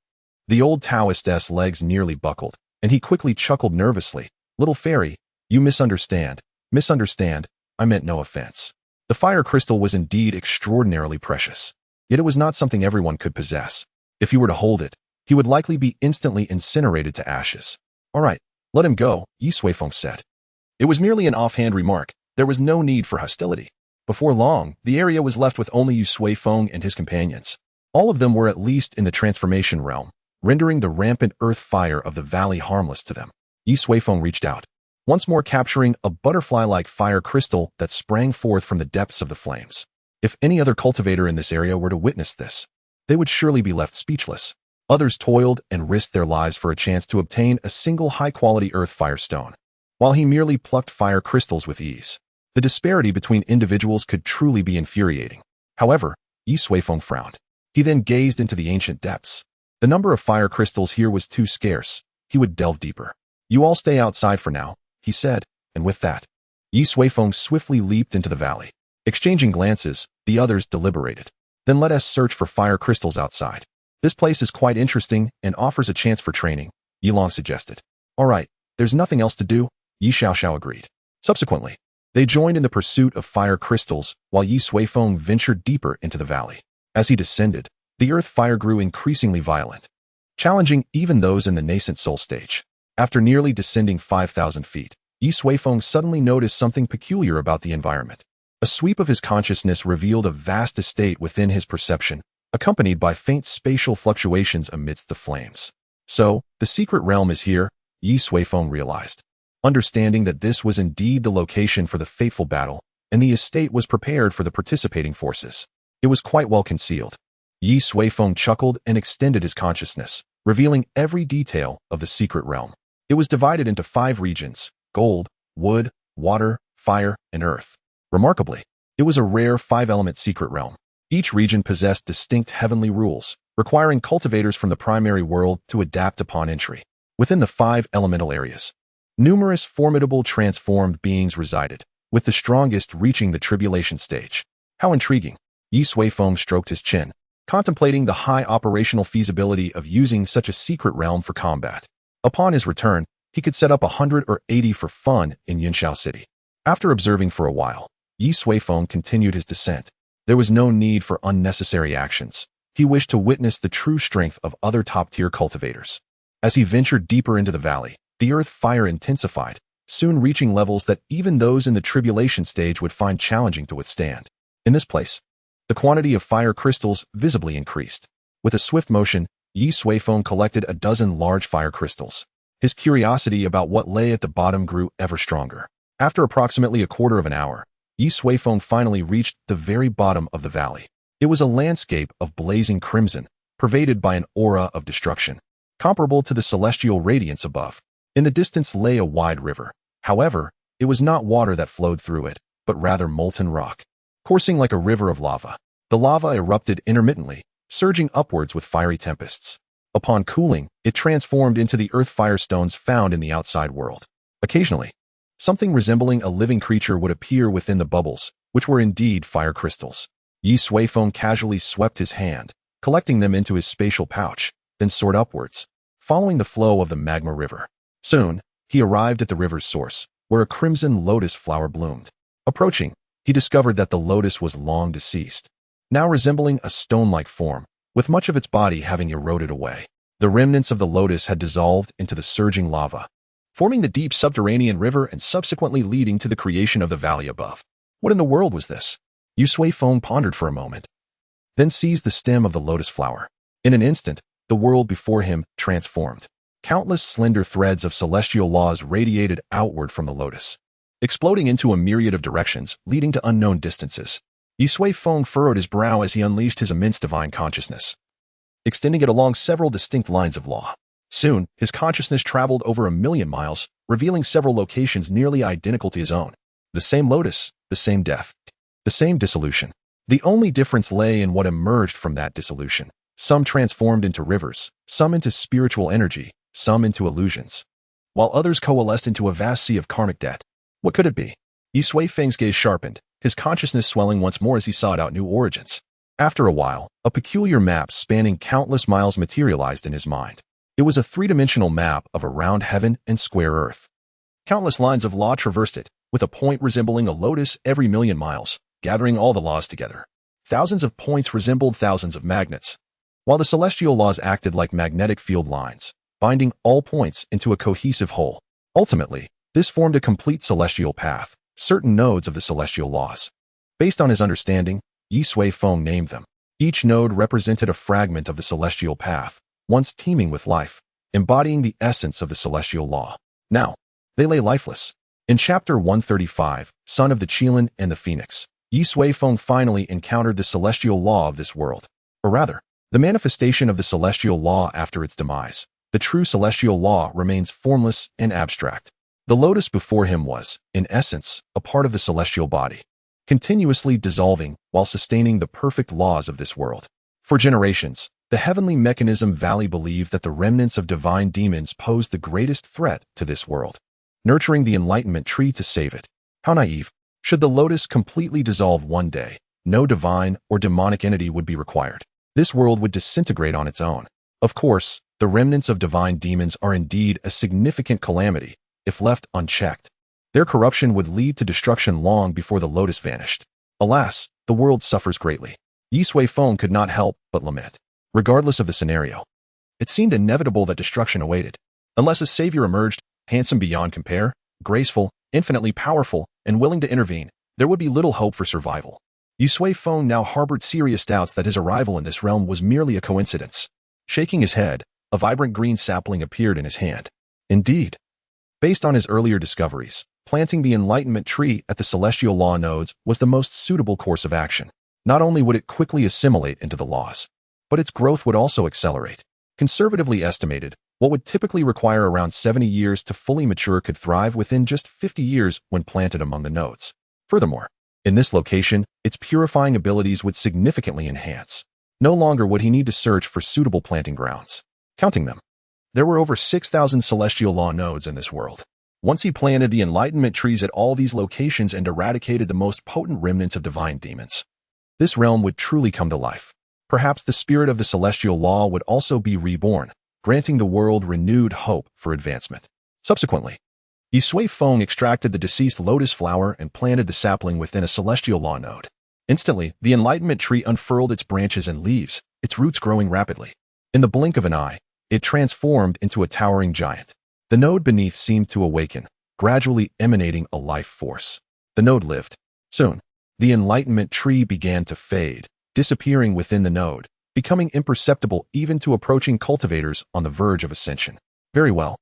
the old Taoist's legs nearly buckled, and he quickly chuckled nervously. "Little fairy, you misunderstand. I meant no offense." The fire crystal was indeed extraordinarily precious, yet it was not something everyone could possess. If he were to hold it, he would likely be instantly incinerated to ashes. "All right, let him go," Ye Suifeng said. It was merely an offhand remark. There was no need for hostility. Before long, the area was left with only Ye Suifeng and his companions. All of them were at least in the transformation realm, rendering the rampant earth fire of the valley harmless to them. Ye Suifeng reached out, once more capturing a butterfly-like fire crystal that sprang forth from the depths of the flames. If any other cultivator in this area were to witness this, they would surely be left speechless. Others toiled and risked their lives for a chance to obtain a single high-quality earth fire stone, while he merely plucked fire crystals with ease. The disparity between individuals could truly be infuriating. However, Ye Suifeng frowned. He then gazed into the ancient depths. The number of fire crystals here was too scarce. He would delve deeper. "You all stay outside for now," he said, and with that, Ye Suifeng swiftly leaped into the valley. Exchanging glances, the others deliberated. "Then let us search for fire crystals outside. This place is quite interesting and offers a chance for training," Ye Long suggested. "All right, there's nothing else to do," Ye Xiaoxiao agreed. Subsequently, they joined in the pursuit of fire crystals while Ye Suifeng ventured deeper into the valley. As he descended, the earth fire grew increasingly violent, challenging even those in the nascent soul stage. After nearly descending 5,000 feet, Ye Suifeng suddenly noticed something peculiar about the environment. A sweep of his consciousness revealed a vast estate within his perception, accompanied by faint spatial fluctuations amidst the flames. So, the secret realm is here, Ye Suifeng realized. Understanding that this was indeed the location for the fateful battle, and the estate was prepared for the participating forces. It was quite well concealed. Ye Suifeng chuckled and extended his consciousness, revealing every detail of the secret realm. It was divided into 5 regions: gold, wood, water, fire, and earth. Remarkably, it was a rare 5-element secret realm. Each region possessed distinct heavenly rules, requiring cultivators from the primary world to adapt upon entry. Within the 5 elemental areas, numerous formidable transformed beings resided, with the strongest reaching the tribulation stage. How intriguing! Ye Suifeng stroked his chin, contemplating the high operational feasibility of using such a secret realm for combat. Upon his return, he could set up 100 or 80 for fun in Yunshao City. After observing for a while, Ye Suifeng continued his descent. There was no need for unnecessary actions. He wished to witness the true strength of other top-tier cultivators. As he ventured deeper into the valley, the earth fire intensified, soon reaching levels that even those in the tribulation stage would find challenging to withstand. In this place, the quantity of fire crystals visibly increased. With a swift motion, Ye Suifeng collected a dozen large fire crystals. His curiosity about what lay at the bottom grew ever stronger. After approximately a quarter of an hour, Ye Suifeng finally reached the very bottom of the valley. It was a landscape of blazing crimson, pervaded by an aura of destruction, comparable to the celestial radiance above. In the distance lay a wide river. However, it was not water that flowed through it, but rather molten rock, coursing like a river of lava. The lava erupted intermittently, surging upwards with fiery tempests. Upon cooling, it transformed into the earth firestones found in the outside world. Occasionally, something resembling a living creature would appear within the bubbles, which were indeed fire crystals. Ye Suifeng casually swept his hand, collecting them into his spatial pouch, then soared upwards, following the flow of the magma river. Soon, he arrived at the river's source, where a crimson lotus flower bloomed. Approaching, he discovered that the lotus was long deceased, now resembling a stone-like form, with much of its body having eroded away. The remnants of the lotus had dissolved into the surging lava, forming the deep subterranean river and subsequently leading to the creation of the valley above. What in the world was this? Ye Suifeng pondered for a moment, then seized the stem of the lotus flower. In an instant, the world before him transformed. Countless slender threads of celestial laws radiated outward from the lotus, exploding into a myriad of directions, leading to unknown distances. Ye Suifeng furrowed his brow as he unleashed his immense divine consciousness, extending it along several distinct lines of law. Soon, his consciousness traveled over 1,000,000 miles, revealing several locations nearly identical to his own. The same lotus, the same death, the same dissolution. The only difference lay in what emerged from that dissolution. Some transformed into rivers, some into spiritual energy, some into illusions, while others coalesced into a vast sea of karmic debt. What could it be? Ye Suifeng's gaze sharpened, his consciousness swelling once more as he sought out new origins. After a while, a peculiar map spanning countless miles materialized in his mind. It was a three-dimensional map of a round heaven and square earth. Countless lines of law traversed it, with a point resembling a lotus every 1,000,000 miles, gathering all the laws together. Thousands of points resembled thousands of magnets, while the celestial laws acted like magnetic field lines, binding all points into a cohesive whole. Ultimately, this formed a complete celestial path, certain nodes of the celestial laws. Based on his understanding, Ye Suifeng named them. Each node represented a fragment of the celestial path, once teeming with life, embodying the essence of the celestial law. Now, they lay lifeless. In Chapter 135, Son of the Qilin and the Phoenix, Ye Suifeng finally encountered the celestial law of this world, or rather, the manifestation of the celestial law after its demise. The true celestial law remains formless and abstract. The lotus before him was, in essence, a part of the celestial body, continuously dissolving while sustaining the perfect laws of this world. For generations, the heavenly mechanism Valley believed that the remnants of divine demons posed the greatest threat to this world, nurturing the enlightenment tree to save it. How naive! Should the lotus completely dissolve one day, no divine or demonic entity would be required. This world would disintegrate on its own. Of course, the remnants of divine demons are indeed a significant calamity. If left unchecked, their corruption would lead to destruction long before the lotus vanished. Alas, the world suffers greatly. Ye Suifeng could not help but lament. Regardless of the scenario, it seemed inevitable that destruction awaited. Unless a savior emerged, handsome beyond compare, graceful, infinitely powerful, and willing to intervene, there would be little hope for survival. Ye Suifeng now harbored serious doubts that his arrival in this realm was merely a coincidence. Shaking his head, a vibrant green sapling appeared in his hand. Indeed, based on his earlier discoveries, planting the enlightenment tree at the celestial law nodes was the most suitable course of action. Not only would it quickly assimilate into the laws, but its growth would also accelerate. Conservatively estimated, what would typically require around 70 years to fully mature could thrive within just 50 years when planted among the nodes. Furthermore, in this location, its purifying abilities would significantly enhance. No longer would he need to search for suitable planting grounds. Counting them, there were over 6,000 celestial law nodes in this world. Once he planted the enlightenment trees at all these locations and eradicated the most potent remnants of divine demons, this realm would truly come to life. Perhaps the spirit of the celestial law would also be reborn, granting the world renewed hope for advancement. Subsequently, Ye Suifeng extracted the deceased lotus flower and planted the sapling within a celestial law node. Instantly, the enlightenment tree unfurled its branches and leaves, its roots growing rapidly. In the blink of an eye, it transformed into a towering giant. The node beneath seemed to awaken, gradually emanating a life force. The node lived. Soon, the enlightenment tree began to fade, disappearing within the node, becoming imperceptible even to approaching cultivators on the verge of ascension. Very well.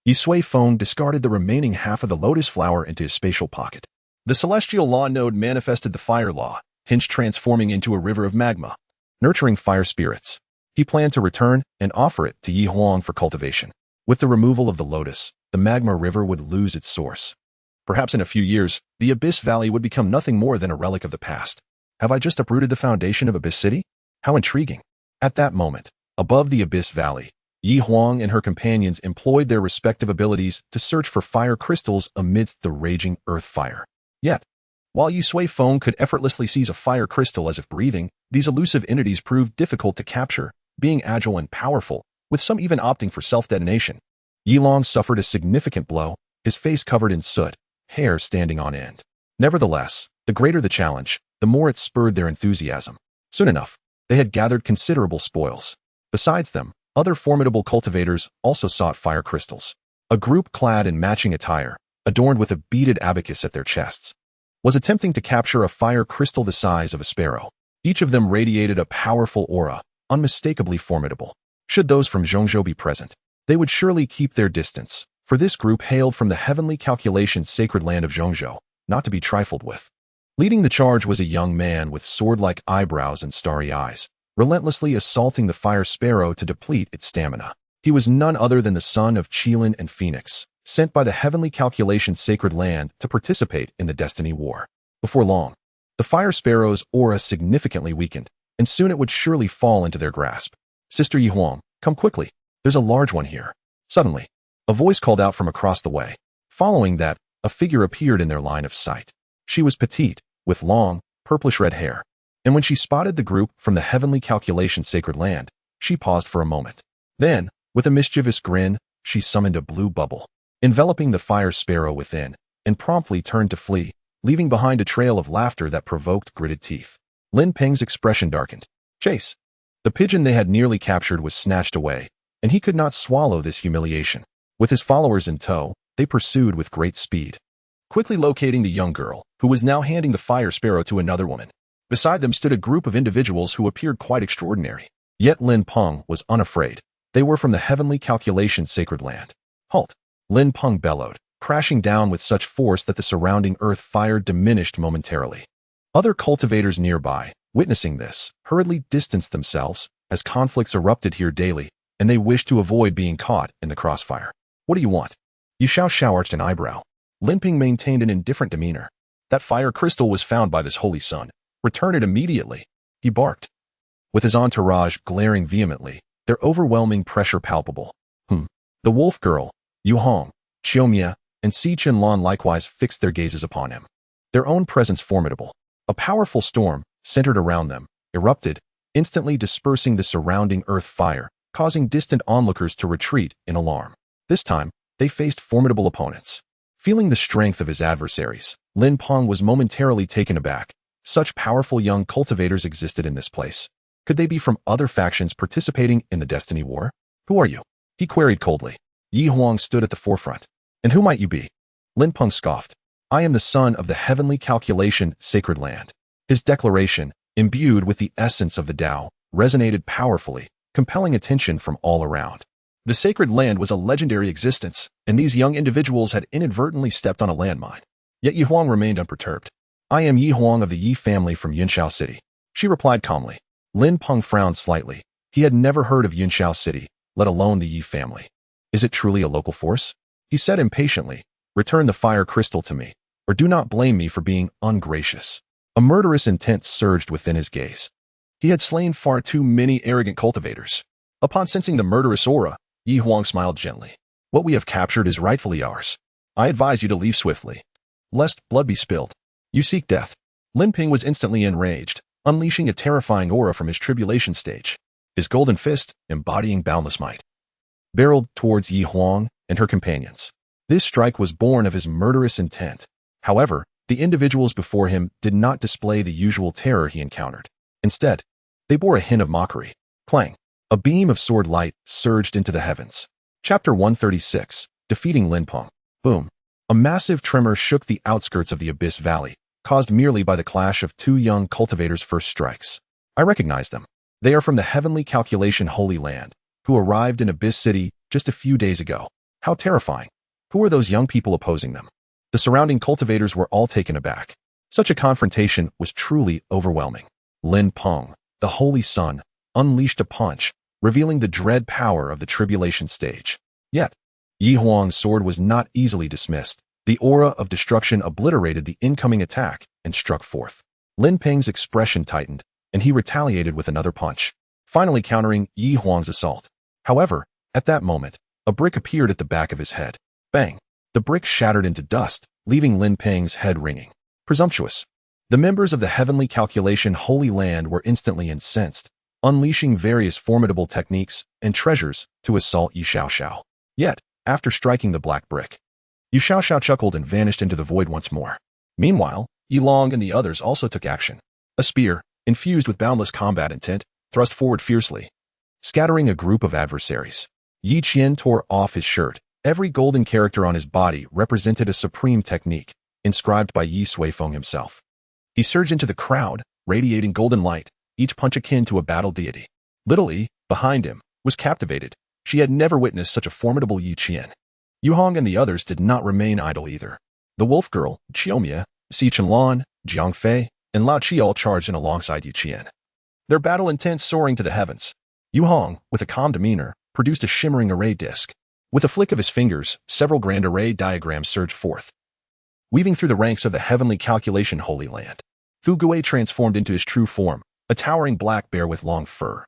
Ye Suifeng discarded the remaining half of the lotus flower into his spatial pocket. The celestial law node manifested the fire law, hence transforming into a river of magma, nurturing fire spirits. He planned to return and offer it to Ye Huang for cultivation. With the removal of the lotus, the magma river would lose its source. Perhaps in a few years, the Abyss Valley would become nothing more than a relic of the past. Have I just uprooted the foundation of Abyss City? How intriguing. At that moment, above the Abyss Valley, Ye Huang and her companions employed their respective abilities to search for fire crystals amidst the raging earth fire. Yet, while Ye Suifeng could effortlessly seize a fire crystal as if breathing, these elusive entities proved difficult to capture, being agile and powerful, with some even opting for self-detonation. Ye Long suffered a significant blow, his face covered in soot, hair standing on end. Nevertheless, the greater the challenge, the more it spurred their enthusiasm. Soon enough, they had gathered considerable spoils. Besides them, other formidable cultivators also sought fire crystals. A group clad in matching attire, adorned with a beaded abacus at their chests, was attempting to capture a fire crystal the size of a sparrow. Each of them radiated a powerful aura, unmistakably formidable. Should those from Zhongzhou be present, they would surely keep their distance, for this group hailed from the heavenly calculation sacred land of Zhongzhou, not to be trifled with. Leading the charge was a young man with sword-like eyebrows and starry eyes, relentlessly assaulting the fire sparrow to deplete its stamina. He was none other than the son of Qilin and Phoenix, sent by the heavenly calculation sacred land to participate in the Destiny War. Before long, the fire sparrow's aura significantly weakened, and soon it would surely fall into their grasp. Sister Ye Huang, come quickly. There's a large one here. Suddenly, a voice called out from across the way. Following that, a figure appeared in their line of sight. She was petite, with long, purplish-red hair, and when she spotted the group from the heavenly calculation sacred land, she paused for a moment. Then, with a mischievous grin, she summoned a blue bubble, enveloping the fire sparrow within, and promptly turned to flee, leaving behind a trail of laughter that provoked gritted teeth. Lin Peng's expression darkened. Chase! The pigeon they had nearly captured was snatched away, and he could not swallow this humiliation. With his followers in tow, they pursued with great speed, quickly locating the young girl, who was now handing the fire sparrow to another woman. Beside them stood a group of individuals who appeared quite extraordinary. Yet Lin Peng was unafraid. They were from the heavenly calculation sacred land. Halt! Lin Peng bellowed, crashing down with such force that the surrounding earth fire diminished momentarily. Other cultivators nearby, witnessing this, hurriedly distanced themselves, as conflicts erupted here daily, and they wished to avoid being caught in the crossfire. What do you want? Yu Xiao arched an eyebrow. Lin Peng maintained an indifferent demeanor. That fire crystal was found by this holy sun. Return it immediately, he barked. With his entourage glaring vehemently, their overwhelming pressure palpable. The wolf girl, Yu Hong, Xiaomia, and Si Qianlan likewise fixed their gazes upon him. Their own presence formidable. A powerful storm, centered around them, erupted, instantly dispersing the surrounding earth fire, causing distant onlookers to retreat in alarm. This time, they faced formidable opponents. Feeling the strength of his adversaries, Lin Peng was momentarily taken aback. Such powerful young cultivators existed in this place. Could they be from other factions participating in the Destiny War? Who are you? He queried coldly. Ye Huang stood at the forefront. And who might you be? Lin Peng scoffed. I am the son of the heavenly calculation sacred land. His declaration, imbued with the essence of the Dao, resonated powerfully, compelling attention from all around. The sacred land was a legendary existence, and these young individuals had inadvertently stepped on a landmine. Yet Ye Huang remained unperturbed. I am Ye Huang of the Yi family from Yunxiao City, she replied calmly. Lin Peng frowned slightly. He had never heard of Yunxiao City, let alone the Yi family. Is it truly a local force? He said impatiently. Return the fire crystal to me, or do not blame me for being ungracious. A murderous intent surged within his gaze. He had slain far too many arrogant cultivators. Upon sensing the murderous aura, Ye Huang smiled gently. What we have captured is rightfully ours. I advise you to leave swiftly, lest blood be spilled. You seek death. Lin Peng was instantly enraged, unleashing a terrifying aura from his tribulation stage. His golden fist, embodying boundless might, barreled towards Ye Huang and her companions. This strike was born of his murderous intent. However, the individuals before him did not display the usual terror he encountered. Instead, they bore a hint of mockery. Clang! A beam of sword light surged into the heavens. Chapter 136, Defeating Lin Peng. Boom! A massive tremor shook the outskirts of the Abyss Valley, caused merely by the clash of two young cultivators' first strikes. I recognize them. They are from the heavenly calculation Holy Land, who arrived in Abyss City just a few days ago. How terrifying. Who were those young people opposing them? The surrounding cultivators were all taken aback. Such a confrontation was truly overwhelming. Lin Peng, the Holy Sun, unleashed a punch, revealing the dread power of the Tribulation stage. Yet, Ye Huang's sword was not easily dismissed. The aura of destruction obliterated the incoming attack and struck forth. Lin Peng's expression tightened, and he retaliated with another punch, finally countering Ye Huang's assault. However, at that moment, a brick appeared at the back of his head. Bang! The brick shattered into dust, leaving Lin Peng's head ringing. Presumptuous. The members of the Heavenly Calculation Holy Land were instantly incensed, unleashing various formidable techniques and treasures to assault Ye Suifeng. Yet, after striking the black brick, Ye Suifeng chuckled and vanished into the void once more. Meanwhile, Ye Long and the others also took action. A spear, infused with boundless combat intent, thrust forward fiercely, scattering a group of adversaries. Yi Qian tore off his shirt. Every golden character on his body represented a supreme technique, inscribed by Ye Suifeng himself. He surged into the crowd, radiating golden light, each punch akin to a battle deity. Little Yi, behind him, was captivated. She had never witnessed such a formidable Yi Qian. Yu Hong and the others did not remain idle either. The wolf girl, Qiumia, Si Chenlan, Jiang Fei, and Lao Qi all charged in alongside Yu Qian, their battle intent soaring to the heavens. Yu Hong, with a calm demeanor, produced a shimmering array disc. With a flick of his fingers, several grand array diagrams surged forth, weaving through the ranks of the Heavenly Calculation Holy Land. Fu Gui transformed into his true form, a towering black bear with long fur.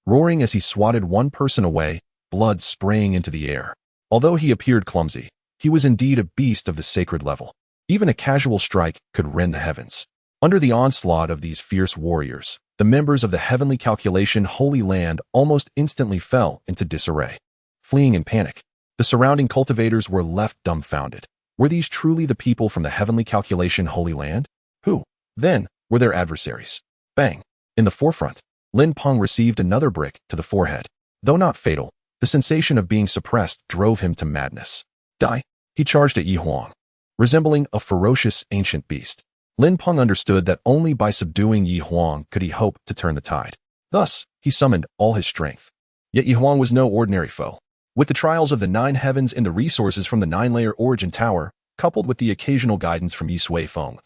Roaring as he swatted one person away, blood spraying into the air. Although he appeared clumsy, he was indeed a beast of the sacred level. Even a casual strike could rend the heavens. Under the onslaught of these fierce warriors, the members of the Heavenly Calculation Holy Land almost instantly fell into disarray. Fleeing in panic, the surrounding cultivators were left dumbfounded. Were these truly the people from the Heavenly Calculation Holy Land? Who, then, were their adversaries? Bang! In the forefront, Lin Peng received another brick to the forehead. Though not fatal, the sensation of being suppressed drove him to madness. Die! He charged at Ye Huang. Resembling a ferocious ancient beast, Lin Peng understood that only by subduing Ye Huang could he hope to turn the tide. Thus, he summoned all his strength. Yet Ye Huang was no ordinary foe. With the trials of the 9 heavens and the resources from the 9-layer origin tower, coupled with the occasional guidance from Ye Suifeng,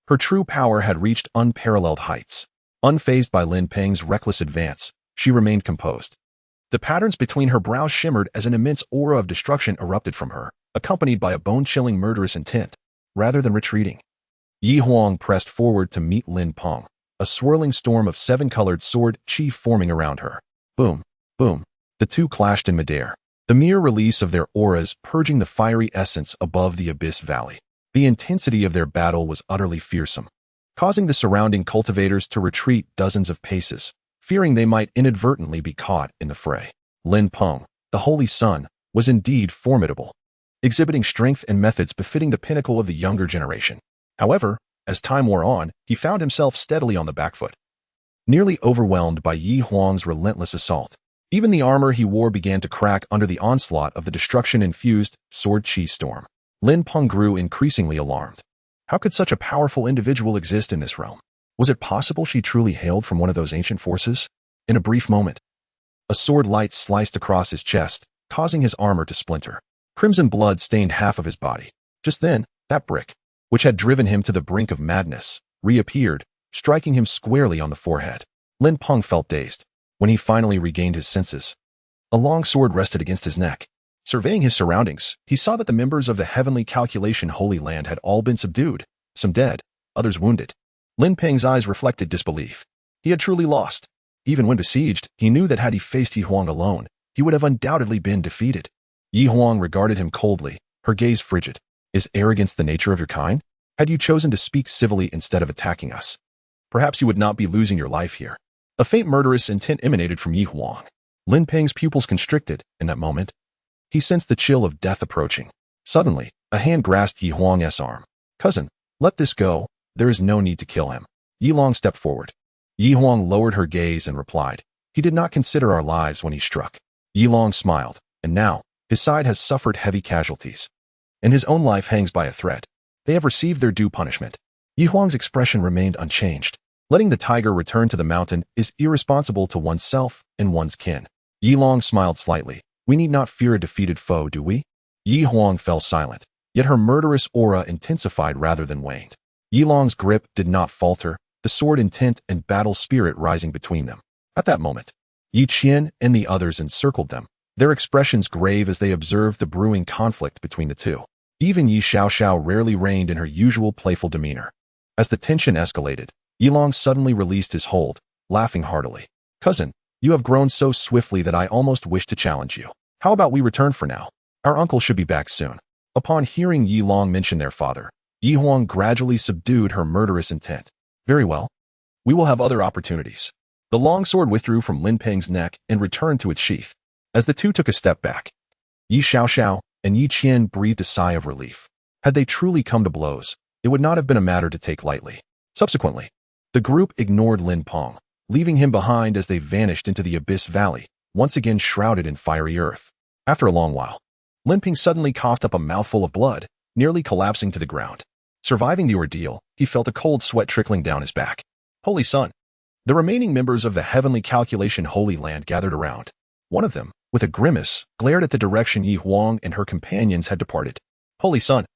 her true power had reached unparalleled heights. Unfazed by Lin Peng's reckless advance, she remained composed. The patterns between her brows shimmered as an immense aura of destruction erupted from her, accompanied by a bone-chilling murderous intent. Rather than retreating, Ye Huang pressed forward to meet Lin Peng, a swirling storm of 7-colored sword chi forming around her. Boom, boom. The two clashed in midair, the mere release of their auras purging the fiery essence above the abyss valley. The intensity of their battle was utterly fearsome, causing the surrounding cultivators to retreat dozens of paces, fearing they might inadvertently be caught in the fray. Lin Peng, the Holy Sun, was indeed formidable, exhibiting strength and methods befitting the pinnacle of the younger generation. However, as time wore on, he found himself steadily on the back foot, nearly overwhelmed by Ye Huang's relentless assault. Even the armor he wore began to crack under the onslaught of the destruction-infused sword chi storm. Lin Peng grew increasingly alarmed. How could such a powerful individual exist in this realm? Was it possible she truly hailed from one of those ancient forces? In a brief moment, a sword light sliced across his chest, causing his armor to splinter. Crimson blood stained half of his body. Just then, that brick, which had driven him to the brink of madness, reappeared, striking him squarely on the forehead. Lin Peng felt dazed. When he finally regained his senses, a long sword rested against his neck. Surveying his surroundings, he saw that the members of the Heavenly Calculation Holy Land had all been subdued, some dead, others wounded. Lin Peng's eyes reflected disbelief. He had truly lost. Even when besieged, he knew that had he faced Ye Huang alone, he would have undoubtedly been defeated. Ye Huang regarded him coldly, her gaze frigid. Is arrogance the nature of your kind? Had you chosen to speak civilly instead of attacking us, perhaps you would not be losing your life here. A faint murderous intent emanated from Ye Huang. Lin Peng's pupils constricted in that moment. He sensed the chill of death approaching. Suddenly, a hand grasped Ye Huang's arm. Cousin, let this go. There is no need to kill him. Ye Long stepped forward. Ye Huang lowered her gaze and replied, he did not consider our lives when he struck. Ye Long smiled, and now, his side has suffered heavy casualties, and his own life hangs by a thread. They have received their due punishment. Ye Huang's expression remained unchanged. Letting the tiger return to the mountain is irresponsible to oneself and one's kin. Ye Long smiled slightly. We need not fear a defeated foe, do we? Yi Huang fell silent, yet her murderous aura intensified rather than waned. Yi Long's grip did not falter, the sword intent and battle spirit rising between them. At that moment, Yi Qian and the others encircled them, their expressions grave as they observed the brewing conflict between the two. Even Yi Xiaoxiao rarely reigned in her usual playful demeanor. As the tension escalated, Yi Long suddenly released his hold, laughing heartily. "Cousin, you have grown so swiftly that I almost wish to challenge you. How about we return for now? Our uncle should be back soon." Upon hearing Yi Long mention their father, Yi Huang gradually subdued her murderous intent. "Very well. We will have other opportunities." The longsword withdrew from Lin Peng's neck and returned to its sheath. As the two took a step back, Yi Xiaoxiao and Yi Qian breathed a sigh of relief. Had they truly come to blows, it would not have been a matter to take lightly. Subsequently, the group ignored Lin Peng, leaving him behind as they vanished into the Abyss Valley, once again shrouded in fiery earth. After a long while, Lin Peng suddenly coughed up a mouthful of blood, nearly collapsing to the ground. Surviving the ordeal, he felt a cold sweat trickling down his back. "Holy Sun!" The remaining members of the Heavenly Calculation Holy Land gathered around. One of them, with a grimace, glared at the direction Yi Huang and her companions had departed. "Holy Sun,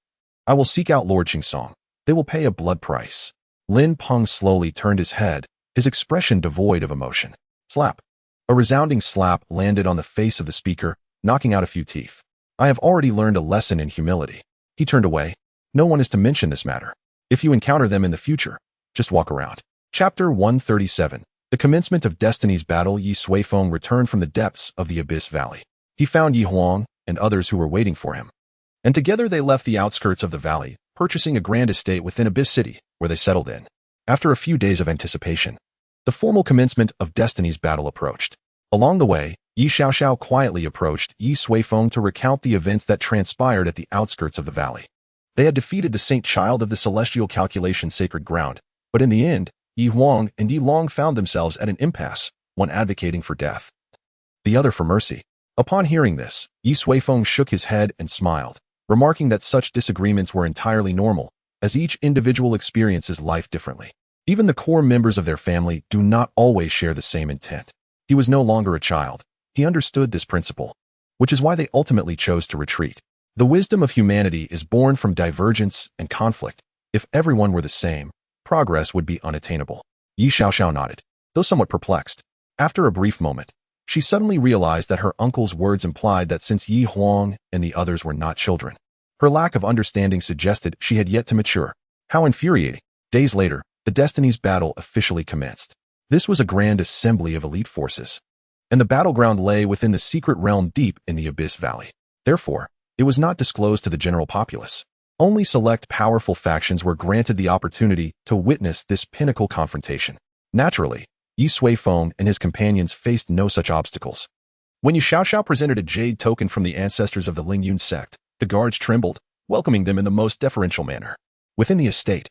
I will seek out Lord Qingsong. They will pay a blood price." Lin Peng slowly turned his head, his expression devoid of emotion. Slap. A resounding slap landed on the face of the speaker, knocking out a few teeth. "I have already learned a lesson in humility." He turned away. "No one is to mention this matter. If you encounter them in the future, just walk around." Chapter 137. The commencement of Destiny's battle. Ye Suifeng returned from the depths of the Abyss Valley. He found Yi Huang and others who were waiting for him, and together they left the outskirts of the valley, purchasing a grand estate within Abyss City, where they settled in. After a few days of anticipation, the formal commencement of Destiny's battle approached. Along the way, Yi Xiaoxiao quietly approached Ye Suifeng to recount the events that transpired at the outskirts of the valley. They had defeated the Saint Child of the Celestial Calculation Sacred Ground, but in the end, Yi Huang and Yi Long found themselves at an impasse, one advocating for death, the other for mercy. Upon hearing this, Ye Suifeng shook his head and smiled, remarking that such disagreements were entirely normal, as each individual experiences life differently. Even the core members of their family do not always share the same intent. He was no longer a child. He understood this principle, which is why they ultimately chose to retreat. The wisdom of humanity is born from divergence and conflict. If everyone were the same, progress would be unattainable. Yi Xiaoxiao nodded, though somewhat perplexed. After a brief moment, she suddenly realized that her uncle's words implied that since Yi Huang and the others were not children, her lack of understanding suggested she had yet to mature. How infuriating. Days later, the Destiny's battle officially commenced. This was a grand assembly of elite forces, and the battleground lay within the secret realm deep in the Abyss Valley. Therefore, it was not disclosed to the general populace. Only select powerful factions were granted the opportunity to witness this pinnacle confrontation. Naturally, Ye Suifeng and his companions faced no such obstacles. When Ye Xiaoxiao presented a jade token from the ancestors of the Lingyun sect, the guards trembled, welcoming them in the most deferential manner. Within the estate,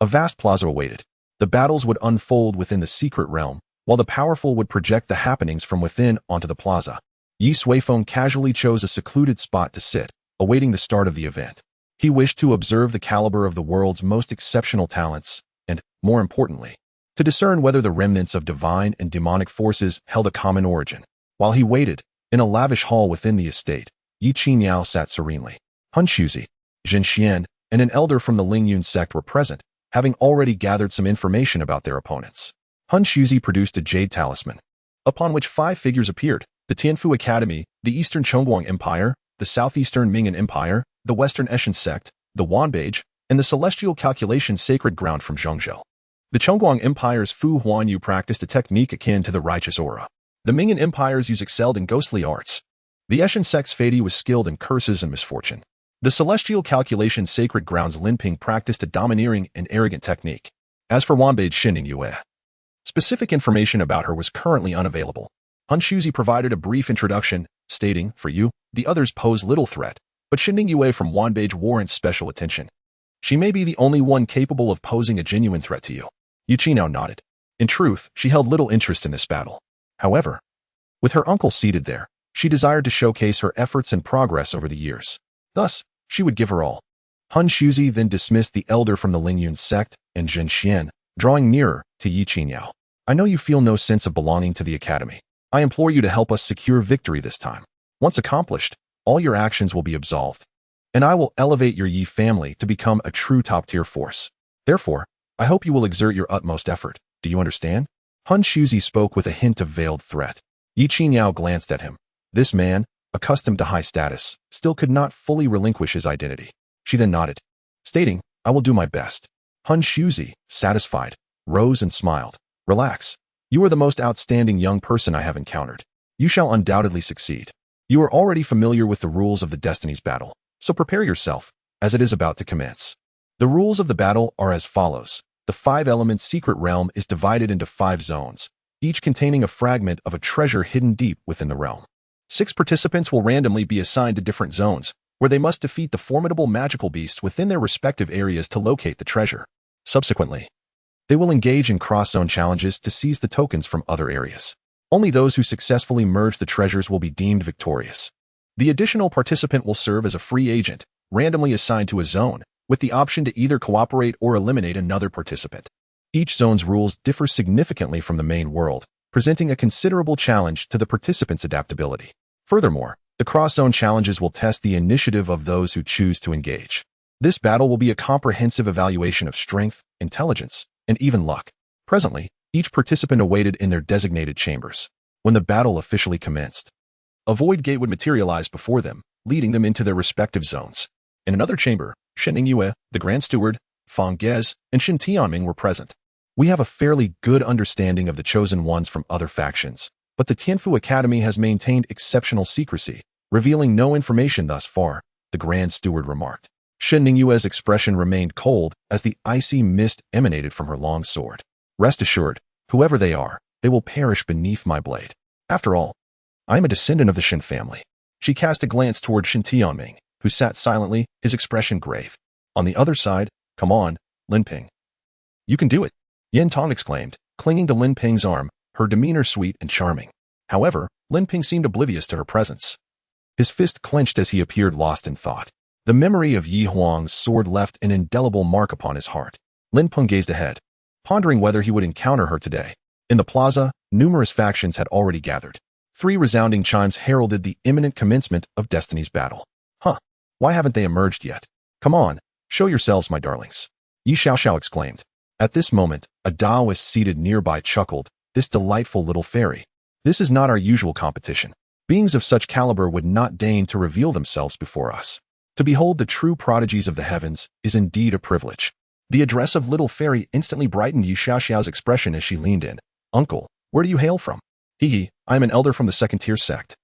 a vast plaza awaited. The battles would unfold within the secret realm, while the powerful would project the happenings from within onto the plaza. Ye Suifeng casually chose a secluded spot to sit, awaiting the start of the event. He wished to observe the caliber of the world's most exceptional talents, and, more importantly, to discern whether the remnants of divine and demonic forces held a common origin. While he waited, in a lavish hall within the estate, Yi Qinyao sat serenely. Han Shuzi, Zhen Xian, and an elder from the Lingyun sect were present, having already gathered some information about their opponents. Han Shuzi produced a jade talisman, upon which 5 figures appeared: the Tianfu Academy, the Eastern Chongguang Empire, the Southeastern Mingyan Empire, the Western Eshan sect, the Wanbage, and the Celestial Calculation Sacred Ground from Zhengzhou. The Chongguang Empire's Fu Huanyu practiced a technique akin to the righteous aura. The Mingyan Empire's Yus excelled in ghostly arts. The Eshan sect's Fadi was skilled in curses and misfortune. The Celestial Calculation Sacred Ground's Lin Ping practiced a domineering and arrogant technique. As for Wanbage Xinning Yue, specific information about her was currently unavailable. Han Shuzi provided a brief introduction, stating, "For you, the others pose little threat, but Xinning Yue from Wanbage warrants special attention. She may be the only one capable of posing a genuine threat to you." Yu Qinao nodded. In truth, she held little interest in this battle. However, with her uncle seated there, she desired to showcase her efforts and progress over the years. Thus, she would give her all. Han Shuzi then dismissed the elder from the Lingyun sect and Zhen Xian, drawing nearer to Yi Qinyao. "I know you feel no sense of belonging to the academy. I implore you to help us secure victory this time. Once accomplished, all your actions will be absolved. And I will elevate your Ye family to become a true top-tier force. Therefore, I hope you will exert your utmost effort. Do you understand? Hun Shuzi spoke with a hint of veiled threat. Yi Qingyao glanced at him. This man, accustomed to high status, still could not fully relinquish his identity. She then nodded, stating, I will do my best. Hun Shuzi, satisfied, rose and smiled. Relax. You are the most outstanding young person I have encountered. You shall undoubtedly succeed. You are already familiar with the rules of the Destiny's battle, so prepare yourself, as it is about to commence. The rules of the battle are as follows. The 5-element secret realm is divided into 5 zones, each containing a fragment of a treasure hidden deep within the realm. 6 participants will randomly be assigned to different zones, where they must defeat the formidable magical beasts within their respective areas to locate the treasure. Subsequently, they will engage in cross-zone challenges to seize the tokens from other areas. Only those who successfully merge the treasures will be deemed victorious. The additional participant will serve as a free agent, randomly assigned to a zone, with the option to either cooperate or eliminate another participant. Each zone's rules differ significantly from the main world, presenting a considerable challenge to the participants' adaptability. Furthermore, the cross-zone challenges will test the initiative of those who choose to engage. This battle will be a comprehensive evaluation of strength, intelligence, and even luck. Presently, each participant awaited in their designated chambers. When the battle officially commenced, a void gate would materialize before them, leading them into their respective zones. In another chamber, Shen Yue, the Grand Steward, Fang Gez, and Shin Tianming were present. We have a fairly good understanding of the chosen ones from other factions, but the Tianfu Academy has maintained exceptional secrecy, revealing no information thus far, the Grand Steward remarked. Shen Yue's expression remained cold as the icy mist emanated from her long sword. Rest assured, whoever they are, they will perish beneath my blade. After all, I am a descendant of the Shin family. She cast a glance toward Shin Tianming, who sat silently, his expression grave. On the other side, come on, Lin Ping. You can do it, Yen Tong exclaimed, clinging to Lin Ping's arm, her demeanor sweet and charming. However, Lin Ping seemed oblivious to her presence. His fist clenched as he appeared lost in thought. The memory of Yi Huang's sword left an indelible mark upon his heart. Lin Peng gazed ahead, pondering whether he would encounter her today. In the plaza, numerous factions had already gathered. 3 resounding chimes heralded the imminent commencement of Destiny's battle. Why haven't they emerged yet? Come on, show yourselves, my darlings. Yi Xiaoxiao exclaimed. At this moment, a Taoist seated nearby chuckled, this delightful little fairy. This is not our usual competition. Beings of such caliber would not deign to reveal themselves before us. To behold the true prodigies of the heavens is indeed a privilege. The address of little fairy instantly brightened Yi Xiaoxiao's expression as she leaned in. Uncle, where do you hail from? Hee, I am an elder from the second-tier sect.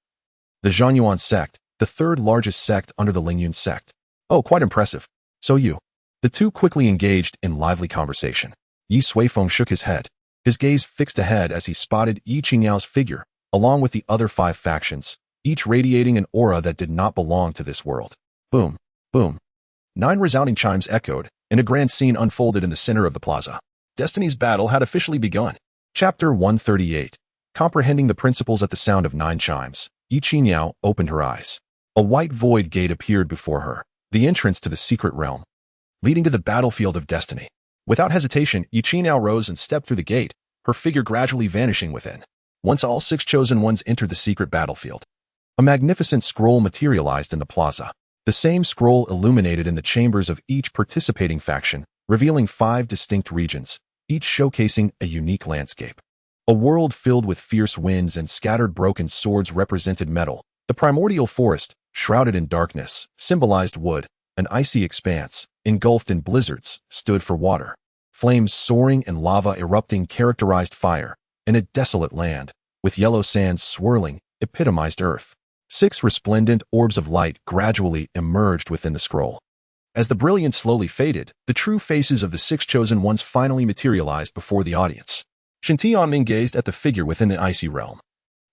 The Zhanyuan sect, the 3rd largest sect under the Lingyun sect. Oh, quite impressive. So you. The two quickly engaged in lively conversation. Ye Suifeng shook his head, his gaze fixed ahead as he spotted Yi Qingyao's figure, along with the other 5 factions, each radiating an aura that did not belong to this world. Boom, boom. 9 resounding chimes echoed, and a grand scene unfolded in the center of the plaza. Destiny's battle had officially begun. Chapter 138. Comprehending the principles at the sound of 9 chimes, Yi Qingyao opened her eyes. A white void gate appeared before her, the entrance to the secret realm, leading to the battlefield of destiny. Without hesitation, Yi Qingyao rose and stepped through the gate, her figure gradually vanishing within. Once all 6 chosen ones entered the secret battlefield, a magnificent scroll materialized in the plaza. The same scroll illuminated in the chambers of each participating faction, revealing 5 distinct regions, each showcasing a unique landscape. A world filled with fierce winds and scattered broken swords represented metal. The primordial forest, shrouded in darkness, symbolized wood. An icy expanse, engulfed in blizzards, stood for water. Flames soaring and lava erupting characterized fire, and a desolate land, with yellow sands swirling, epitomized earth. 6 resplendent orbs of light gradually emerged within the scroll. As the brilliance slowly faded, the true faces of the 6 chosen ones finally materialized before the audience. Shin Tianming gazed at the figure within the icy realm,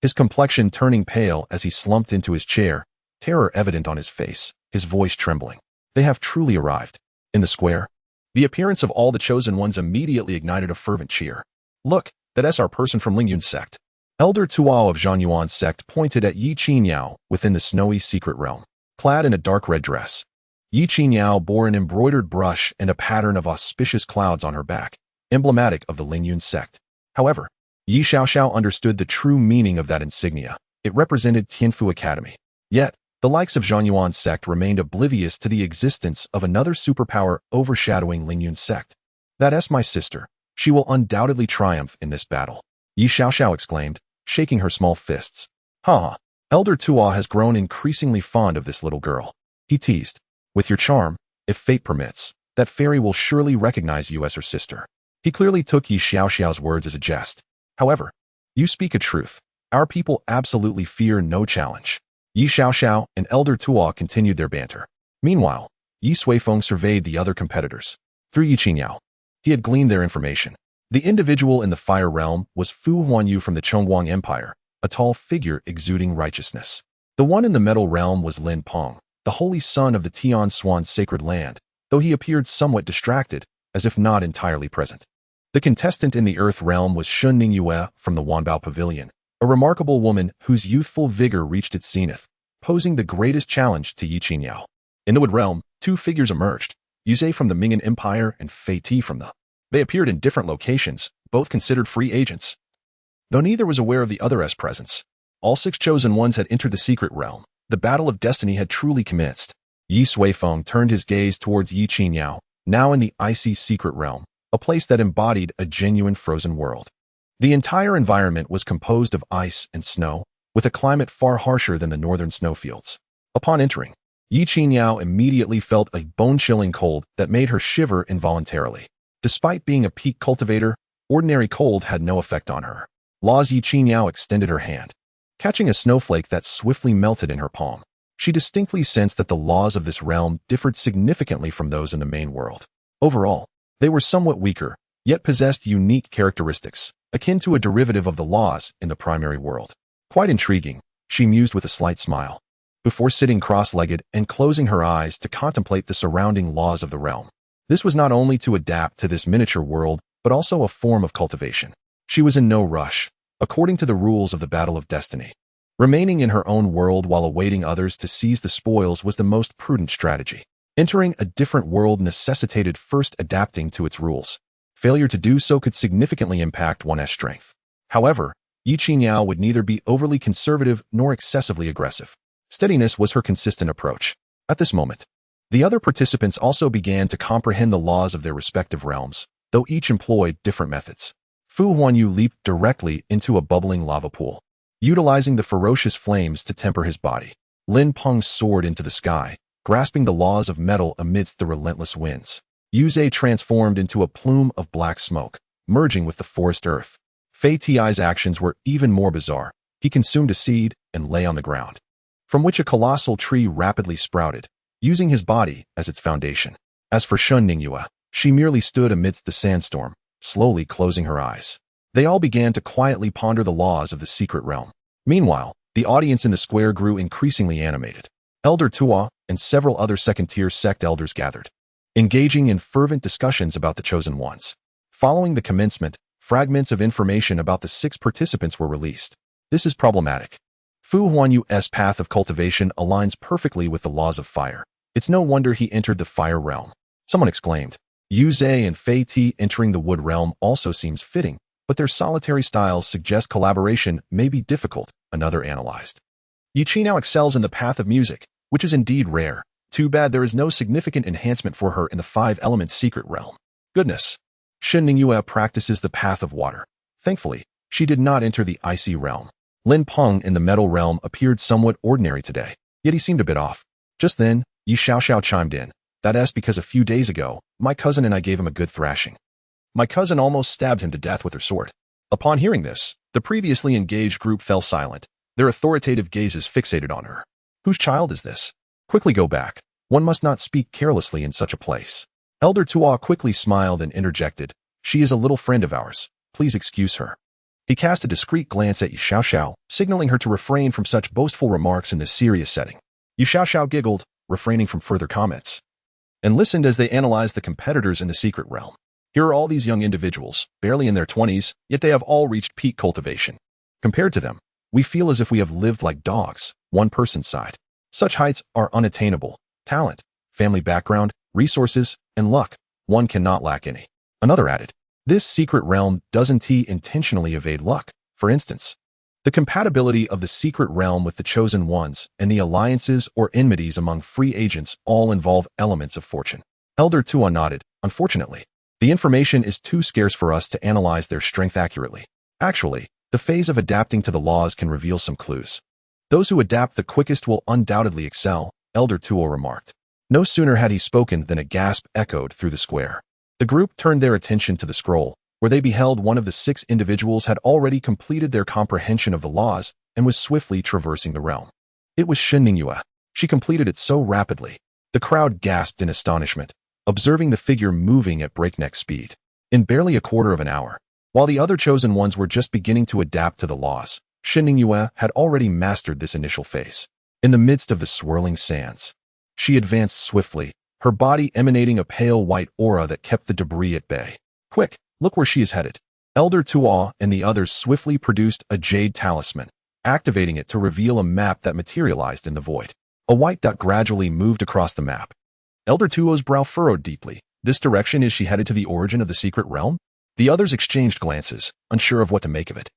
his complexion turning pale as he slumped into his chair, terror evident on his face, his voice trembling. They have truly arrived. In the square, the appearance of all the chosen ones immediately ignited a fervent cheer. Look, that's our person from Lingyun sect. Elder Tuao of Zhanyuan sect pointed at Yi Qingyao within the snowy secret realm. Clad in a dark red dress, Yi Qingyao bore an embroidered brush and a pattern of auspicious clouds on her back, emblematic of the Lingyun sect. However, Yi Xiaoxiao understood the true meaning of that insignia. It represented Tianfu Academy. Yet, The likes of Zhang Yuan's sect remained oblivious to the existence of another superpower overshadowing Ling Yun's sect. That's my sister. She will undoubtedly triumph in this battle, Ye Xiaoxiao exclaimed, shaking her small fists. Ha! Elder Tuo has grown increasingly fond of this little girl. He teased. With your charm, if fate permits, that fairy will surely recognize you as her sister. He clearly took Ye Xiaoxiao's words as a jest. However, you speak a truth. Our people absolutely fear no challenge. Ye Xiaoxiao and Elder Tuo continued their banter. Meanwhile, Ye Suifeng surveyed the other competitors. Through Ye Qingyao, he had gleaned their information. The individual in the fire realm was Fu Huanyu from the Chongguang Empire, a tall figure exuding righteousness. The one in the metal realm was Lin Peng, the holy son of the Tian Swan sacred land, though he appeared somewhat distracted, as if not entirely present. The contestant in the earth realm was Shun Ningyue from the Wanbao Pavilion, a remarkable woman whose youthful vigor reached its zenith, posing the greatest challenge to Ye Qingyao. In the wood realm, two figures emerged, Yuzhe from the Mingyan Empire and Fei Ti from the. They appeared in different locations, both considered free agents. Though neither was aware of the other's presence, all 6 chosen ones had entered the secret realm. The battle of destiny had truly commenced. Ye Suifeng turned his gaze towards Ye Qingyao, now in the icy secret realm, a place that embodied a genuine frozen world. The entire environment was composed of ice and snow, with a climate far harsher than the northern snowfields. Upon entering, Ye Qingyao immediately felt a bone-chilling cold that made her shiver involuntarily. Despite being a peak cultivator, ordinary cold had no effect on her. Ye Qingyao extended her hand, catching a snowflake that swiftly melted in her palm. She distinctly sensed that the laws of this realm differed significantly from those in the main world. Overall, they were somewhat weaker, yet possessed unique characteristics, akin to a derivative of the laws in the primary world. Quite intriguing, she mused with a slight smile, before sitting cross-legged and closing her eyes to contemplate the surrounding laws of the realm. This was not only to adapt to this miniature world, but also a form of cultivation. She was in no rush, according to the rules of the battle of destiny. Remaining in her own world while awaiting others to seize the spoils was the most prudent strategy. Entering a different world necessitated first adapting to its rules. Failure to do so could significantly impact one's strength. However, Ye Qingyao would neither be overly conservative nor excessively aggressive. Steadiness was her consistent approach. At this moment, the other participants also began to comprehend the laws of their respective realms, though each employed different methods. Fu Huanyu leaped directly into a bubbling lava pool, utilizing the ferocious flames to temper his body. Lin Peng soared into the sky, grasping the laws of metal amidst the relentless winds. Yuzhe transformed into a plume of black smoke, merging with the forest earth. Fei Ti's actions were even more bizarre. He consumed a seed and lay on the ground, from which a colossal tree rapidly sprouted, using his body as its foundation. As for Shun Ningyue, she merely stood amidst the sandstorm, slowly closing her eyes. They all began to quietly ponder the laws of the secret realm. Meanwhile, the audience in the square grew increasingly animated. Elder Tuo and several other second-tier sect elders gathered, engaging in fervent discussions about the chosen ones. Following the commencement, fragments of information about the 6 participants were released. This is problematic. Fu Huanyu's path of cultivation aligns perfectly with the laws of fire. It's no wonder he entered the fire realm. Someone exclaimed. Yuzhe and Fei Ti entering the wood realm also seems fitting, but their solitary styles suggest collaboration may be difficult, another analyzed. Ye Qingyao excels in the path of music, which is indeed rare. Too bad there is no significant enhancement for her in the 5-element secret realm. Goodness. Shun Ningyue practices the path of water. Thankfully, she did not enter the icy realm. Lin Peng in the metal realm appeared somewhat ordinary today, yet he seemed a bit off. Just then, Ye Xiaoxiao chimed in. That's because a few days ago, my cousin and I gave him a good thrashing. My cousin almost stabbed him to death with her sword. Upon hearing this, the previously engaged group fell silent, their authoritative gazes fixated on her. Whose child is this? Quickly go back. One must not speak carelessly in such a place. Elder Tuo quickly smiled and interjected. She is a little friend of ours. Please excuse her. He cast a discreet glance at Ye Xiaoxiao, signaling her to refrain from such boastful remarks in this serious setting. Ye Xiaoxiao giggled, refraining from further comments, and listened as they analyzed the competitors in the secret realm. Here are all these young individuals, barely in their 20s, yet they have all reached peak cultivation. Compared to them, we feel as if we have lived like dogs, one person sighed. Such heights are unattainable. Talent, family background, resources, and luck, one cannot lack any. Another added, this secret realm doesn't intentionally evade luck. For instance, The compatibility of the secret realm with the chosen ones and the alliances or enmities among free agents all involve elements of fortune. Elder Tuan nodded. Unfortunately, the information is too scarce for us to analyze their strength accurately. Actually, the phase of adapting to the laws can reveal some clues. Those who adapt the quickest will undoubtedly excel, Elder Tuo remarked. No sooner had he spoken than a gasp echoed through the square. The group turned their attention to the scroll, where they beheld one of the 6 individuals had already completed their comprehension of the laws and was swiftly traversing the realm. It was Shen Ningyue. She completed it so rapidly. The crowd gasped in astonishment, observing the figure moving at breakneck speed. In barely a quarter of an hour, while the other chosen ones were just beginning to adapt to the laws, Shen Ningyue had already mastered this initial phase. In the midst of the swirling sands, she advanced swiftly, her body emanating a pale white aura that kept the debris at bay. Quick, look where she is headed. Elder Tuo and the others swiftly produced a jade talisman, activating it to reveal a map that materialized in the void. A white dot gradually moved across the map. Elder Tuo's brow furrowed deeply. This direction, is she headed to the origin of the secret realm? The others exchanged glances, unsure of what to make of it.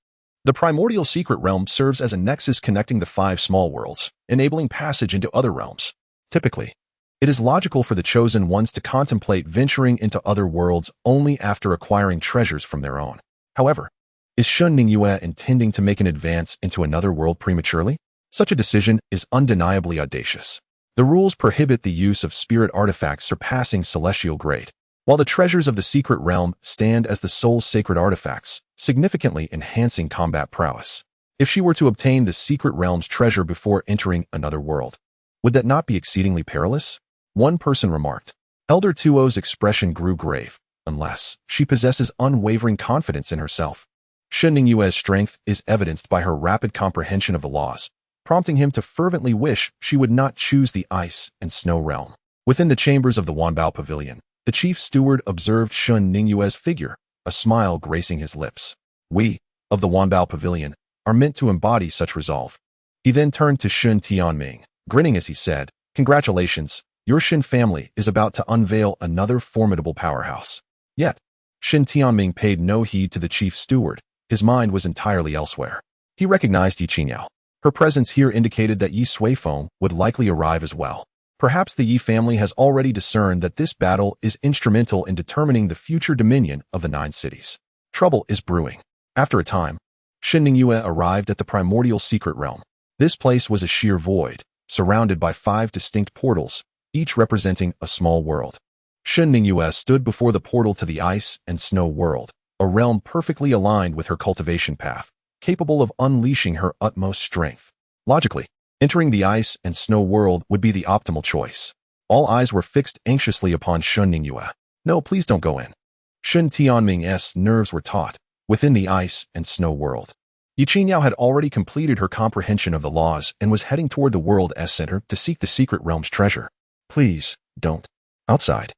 The primordial secret realm serves as a nexus connecting the 5 small worlds, enabling passage into other realms. Typically, it is logical for the chosen ones to contemplate venturing into other worlds only after acquiring treasures from their own. However, is Shen Ningyue intending to make an advance into another world prematurely? Such a decision is undeniably audacious. The rules prohibit the use of spirit artifacts surpassing celestial grade, while the treasures of the secret realm stand as the sole sacred artifacts, significantly enhancing combat prowess. If she were to obtain the secret realm's treasure before entering another world, would that not be exceedingly perilous? One person remarked. Elder Tuo's expression grew grave, unless she possesses unwavering confidence in herself. Shen Ningyue's strength is evidenced by her rapid comprehension of the laws, prompting him to fervently wish she would not choose the ice and snow realm. Within the chambers of the Wanbao Pavilion, the chief steward observed Shen Ningyue's figure, a smile gracing his lips. We, of the Wanbao Pavilion, are meant to embody such resolve. He then turned to Shen Tianming, grinning as he said, Congratulations, your Shen family is about to unveil another formidable powerhouse. Yet, Shen Tianming paid no heed to the chief steward. His mind was entirely elsewhere. He recognized Ye Qingyao. Her presence here indicated that Ye Suifeng would likely arrive as well. Perhaps the Ye family has already discerned that this battle is instrumental in determining the future dominion of the 9 cities. Trouble is brewing. After a time, Shen Ningyue arrived at the primordial secret realm. This place was a sheer void, surrounded by 5 distinct portals, each representing a small world. Shen Ningyue stood before the portal to the ice and snow world, a realm perfectly aligned with her cultivation path, capable of unleashing her utmost strength. Logically, entering the ice and snow world would be the optimal choice. All eyes were fixed anxiously upon Shen Ningyue. No, please don't go in. Shen Tianming's nerves were taut, within the ice and snow world. Ye Qingyao had already completed her comprehension of the laws and was heading toward the world's center to seek the secret realm's treasure. Please, don't. Outside.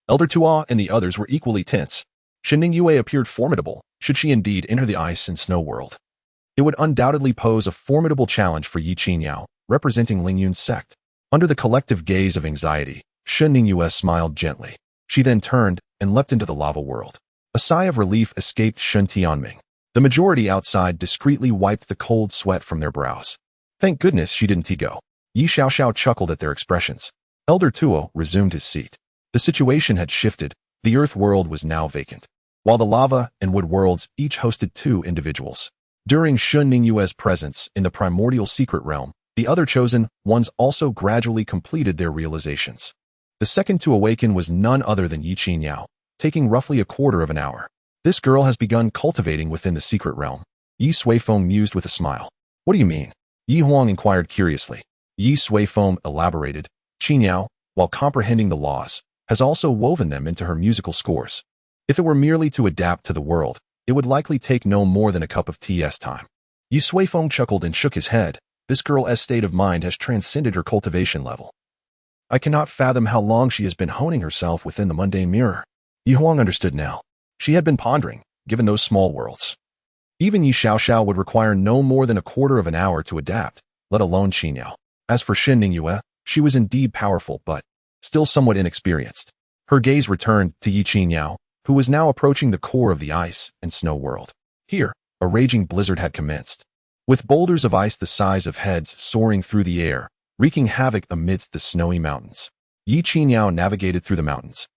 Elder Tuo and the others were equally tense. Shen Ningyue appeared formidable, should she indeed enter the ice and snow world. It would undoubtedly pose a formidable challenge for Ye Qingyao, representing Lingyun's sect. Under the collective gaze of anxiety, Shen Ningyue smiled gently. She then turned and leapt into the lava world. A sigh of relief escaped Shen Tianming. The majority outside discreetly wiped the cold sweat from their brows. Thank goodness she didn't go. Ye Xiaoxiao chuckled at their expressions. Elder Tuo resumed his seat. The situation had shifted. The earth world was now vacant, while the lava and wood worlds each hosted 2 individuals. During Shen Ningyue's presence in the primordial secret realm, the other chosen ones also gradually completed their realizations. The second to awaken was none other than Ye Qingyao, taking roughly a quarter of an hour. This girl has begun cultivating within the secret realm. Ye Suifeng mused with a smile. What do you mean? Yi Huang inquired curiously. Ye Suifeng elaborated. Qingyao, while comprehending the laws, has also woven them into her musical scores. If it were merely to adapt to the world, it would likely take no more than a cup of tea's time. Ye Suifeng chuckled and shook his head. This girl's state of mind has transcended her cultivation level. I cannot fathom how long she has been honing herself within the mundane mirror. Yi Huang understood now. She had been pondering, given those small worlds. Even Ye Xiaoxiao would require no more than a quarter of an hour to adapt, let alone Qingyao. As for Shen Ningyue, she was indeed powerful but still somewhat inexperienced. Her gaze returned to Ye Qingyao, who was now approaching the core of the ice and snow world. Here, a raging blizzard had commenced. with boulders of ice the size of heads soaring through the air, wreaking havoc amidst the snowy mountains. Ye Qingyao navigated through the mountains,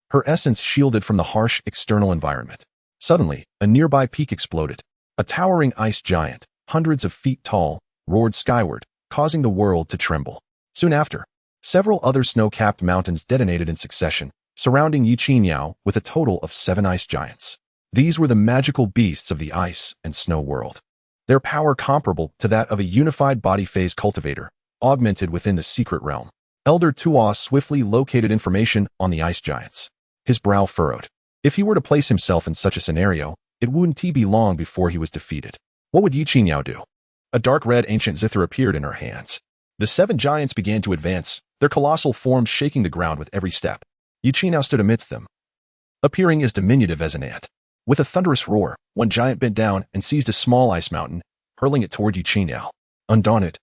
her essence shielded from the harsh external environment. Suddenly, a nearby peak exploded. A towering ice giant, hundreds of feet tall, roared skyward, causing the world to tremble. Soon after, several other snow-capped mountains detonated in succession, surrounding Ye Qingyao with a total of 7 ice giants. These were the magical beasts of the ice and snow world. Their power comparable to that of a unified body phase cultivator, augmented within the secret realm. Elder Tuo swiftly located information on the ice giants. His brow furrowed. If he were to place himself in such a scenario, it wouldn't be long before he was defeated. What would Ye Qingyao do? A dark red ancient zither appeared in her hands. The 7 giants began to advance, their colossal forms shaking the ground with every step. Ye Qingyao stood amidst them, appearing as diminutive as an ant. With a thunderous roar, one giant bent down and seized a small ice mountain, hurling it toward Ye Qingyao. Undaunted,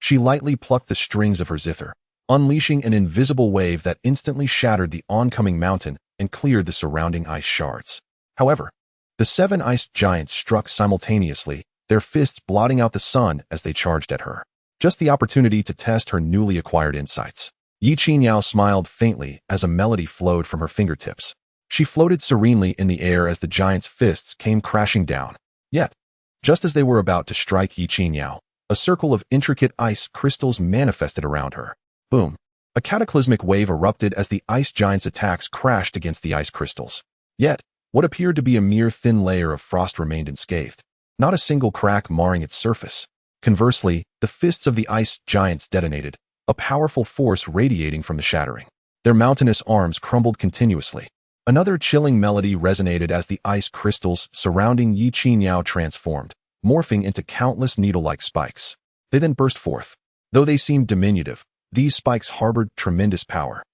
she lightly plucked the strings of her zither, unleashing an invisible wave that instantly shattered the oncoming mountain and cleared the surrounding ice shards. However, the 7 ice giants struck simultaneously, their fists blotting out the sun as they charged at her. Just the opportunity to test her newly acquired insights. Ye Qingyao smiled faintly as a melody flowed from her fingertips. She floated serenely in the air as the giant's fists came crashing down. Yet, just as they were about to strike Ye Qingyao, a circle of intricate ice crystals manifested around her. Boom! A cataclysmic wave erupted as the ice giant's attacks crashed against the ice crystals. Yet, what appeared to be a mere thin layer of frost remained unscathed, not a single crack marring its surface. Conversely, the fists of the ice giants detonated, a powerful force radiating from the shattering. Their mountainous arms crumbled continuously. Another chilling melody resonated as the ice crystals surrounding Ye Qingyao transformed, morphing into countless needle-like spikes. They then burst forth. Though they seemed diminutive, these spikes harbored tremendous power,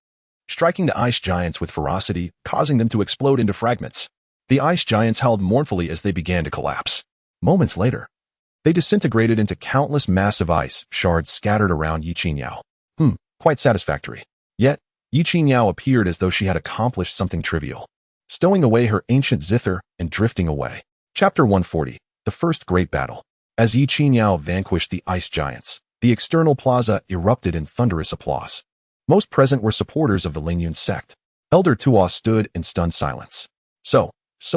striking the ice giants with ferocity, causing them to explode into fragments. The ice giants howled mournfully as they began to collapse. Moments later, they disintegrated into countless massive ice shards scattered around Ye Qingyao. Quite satisfactory. Yet, Ye Qingyao appeared as though she had accomplished something trivial, stowing away her ancient zither and drifting away. Chapter 140, The First Great Battle. As Ye Qingyao vanquished the ice giants, the external plaza erupted in thunderous applause. Most present were supporters of the Lingyun sect. Elder Tuo stood in stunned silence. So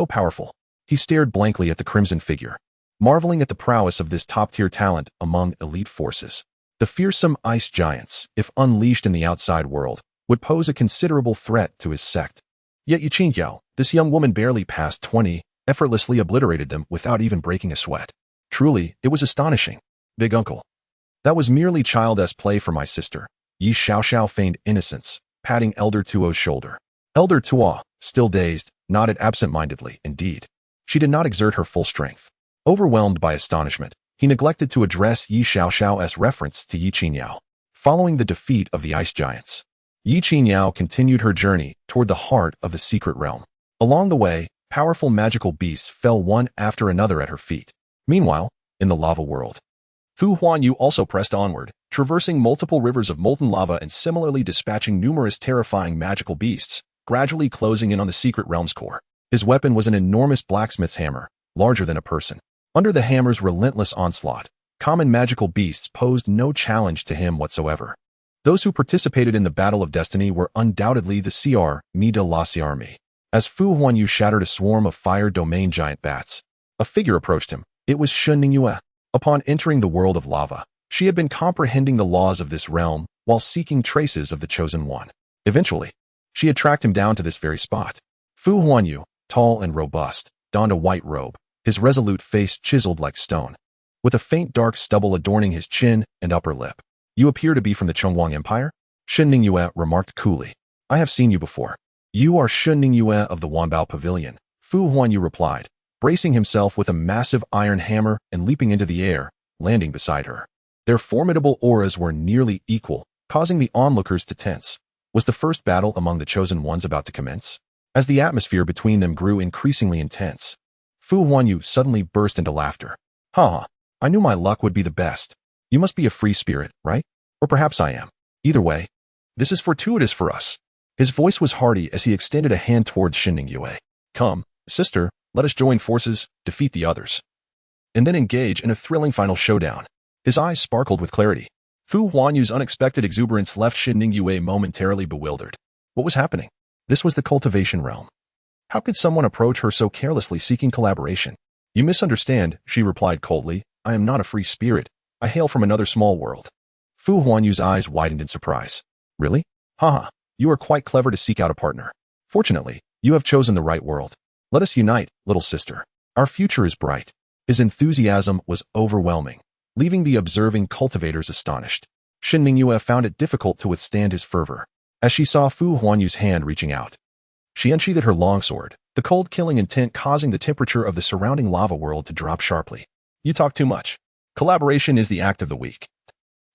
powerful. He stared blankly at the crimson figure, marveling at the prowess of this top-tier talent among elite forces. The fearsome ice giants, if unleashed in the outside world, would pose a considerable threat to his sect. Yet Ye Qingyao, this young woman barely past 20, effortlessly obliterated them without even breaking a sweat. Truly, it was astonishing. Big uncle. That was merely childish play for my sister. Ye Xiaoxiao feigned innocence, patting Elder Tuo's shoulder. Elder Tuo, still dazed, nodded absent-mindedly. Indeed, she did not exert her full strength. Overwhelmed by astonishment, he neglected to address Ye Xiaoxiao as reference to Ye Qingyao. Following the defeat of the ice giants, Ye Qingyao continued her journey toward the heart of the secret realm. Along the way, powerful magical beasts fell one after another at her feet. Meanwhile, in the lava world, Fu Huanyu also pressed onward, traversing multiple rivers of molten lava and similarly dispatching numerous terrifying magical beasts, gradually closing in on the secret realm's core. His weapon was an enormous blacksmith's hammer, larger than a person. Under the hammer's relentless onslaught, common magical beasts posed no challenge to him whatsoever. Those who participated in the Battle of Destiny were undoubtedly the CR Mi de la army. As Fu Huanyu shattered a swarm of fire domain giant bats, a figure approached him. It was Shen Ningyue. Upon entering the world of lava, she had been comprehending the laws of this realm while seeking traces of the Chosen One. Eventually, she had tracked him down to this very spot. Fu Huanyu, tall and robust, donned a white robe, his resolute face chiseled like stone, with a faint dark stubble adorning his chin and upper lip. You appear to be from the Chongguang Empire? Shen Ningyue remarked coolly. I have seen you before. You are Shen Ningyue of the Wanbao Pavilion, Fu Huanyu replied, bracing himself with a massive iron hammer and leaping into the air, landing beside her. Their formidable auras were nearly equal, causing the onlookers to tense. Was the first battle among the Chosen Ones about to commence? As the atmosphere between them grew increasingly intense, Fu Huanyu suddenly burst into laughter. Ha! I knew my luck would be the best. You must be a free spirit, right? Or perhaps I am. Either way, this is fortuitous for us. His voice was hearty as he extended a hand towards Shen Ningyue. Come, sister, let us join forces, defeat the others. and then engage in a thrilling final showdown. His eyes sparkled with clarity. Fu Huanyu's unexpected exuberance left Shen Ningyue momentarily bewildered. What was happening? This was the cultivation realm. How could someone approach her so carelessly seeking collaboration? You misunderstand, she replied coldly. I am not a free spirit. I hail from another small world. Fu Huanyu's eyes widened in surprise. Really? Haha, you are quite clever to seek out a partner. Fortunately, you have chosen the right world. Let us unite, little sister. Our future is bright. His enthusiasm was overwhelming, leaving the observing cultivators astonished. Shen Ningyue found it difficult to withstand his fervor. As she saw Fu Huanyu's hand reaching out, she unsheathed her longsword, the cold killing intent causing the temperature of the surrounding lava world to drop sharply. You talk too much. Collaboration is the act of the weak.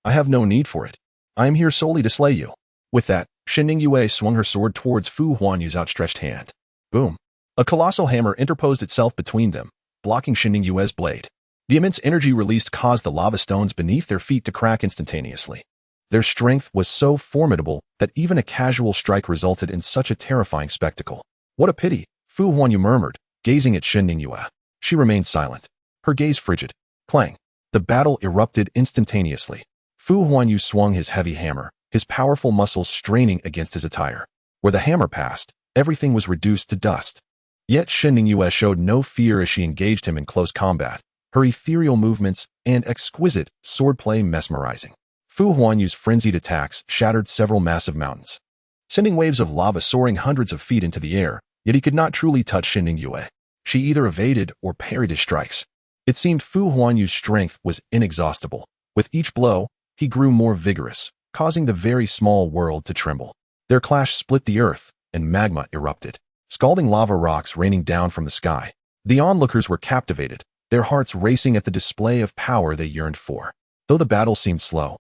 I have no need for it. I am here solely to slay you. With that, Shen Ningyue swung her sword towards Fu Huanyu's outstretched hand. Boom. A colossal hammer interposed itself between them, blocking Shen Ningyue's blade. The immense energy released caused the lava stones beneath their feet to crack instantaneously. Their strength was so formidable that even a casual strike resulted in such a terrifying spectacle. What a pity, Fu Huanyu murmured, gazing at Shen Ningyue. She remained silent, her gaze frigid. Clang. The battle erupted instantaneously. Fu Huanyu swung his heavy hammer, his powerful muscles straining against his attire. Where the hammer passed, everything was reduced to dust. Yet Shen Ningyue showed no fear as she engaged him in close combat, her ethereal movements and exquisite swordplay mesmerizing. Fu Huanyu's frenzied attacks shattered several massive mountains, sending waves of lava soaring hundreds of feet into the air, yet he could not truly touch Shen Ningyue. She either evaded or parried his strikes. It seemed Fu Huanyu's strength was inexhaustible. With each blow, he grew more vigorous, causing the very small world to tremble. Their clash split the earth, and magma erupted, scalding lava rocks raining down from the sky. The onlookers were captivated, their hearts racing at the display of power they yearned for. Though the battle seemed slow,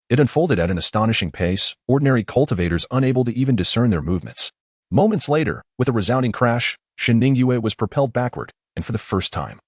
it unfolded at an astonishing pace, ordinary cultivators unable to even discern their movements. Moments later, with a resounding crash, Shen Ningyue was propelled backward, and for the first time,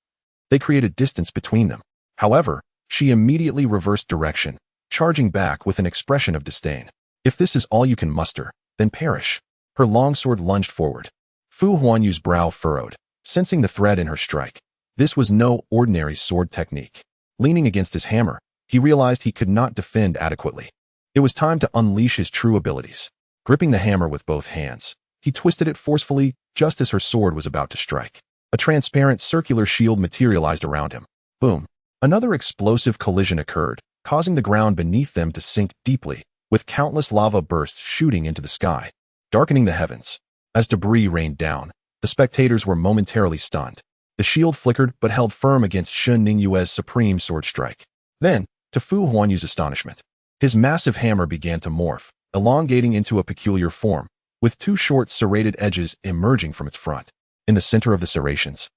they created distance between them. However, she immediately reversed direction, charging back with an expression of disdain. If this is all you can muster, then perish. Her longsword lunged forward. Fu Huanyu's brow furrowed, sensing the threat in her strike. This was no ordinary sword technique. Leaning against his hammer, he realized he could not defend adequately. It was time to unleash his true abilities. Gripping the hammer with both hands, he twisted it forcefully just as her sword was about to strike. A transparent circular shield materialized around him. Boom. Another explosive collision occurred, causing the ground beneath them to sink deeply, with countless lava bursts shooting into the sky, darkening the heavens. As debris rained down, the spectators were momentarily stunned. The shield flickered but held firm against Shen Ningyue's supreme sword strike. Then, to Fu Huanyu's astonishment, his massive hammer began to morph, elongating into a peculiar form, with two short serrated edges emerging from its front. In the center of the serrations,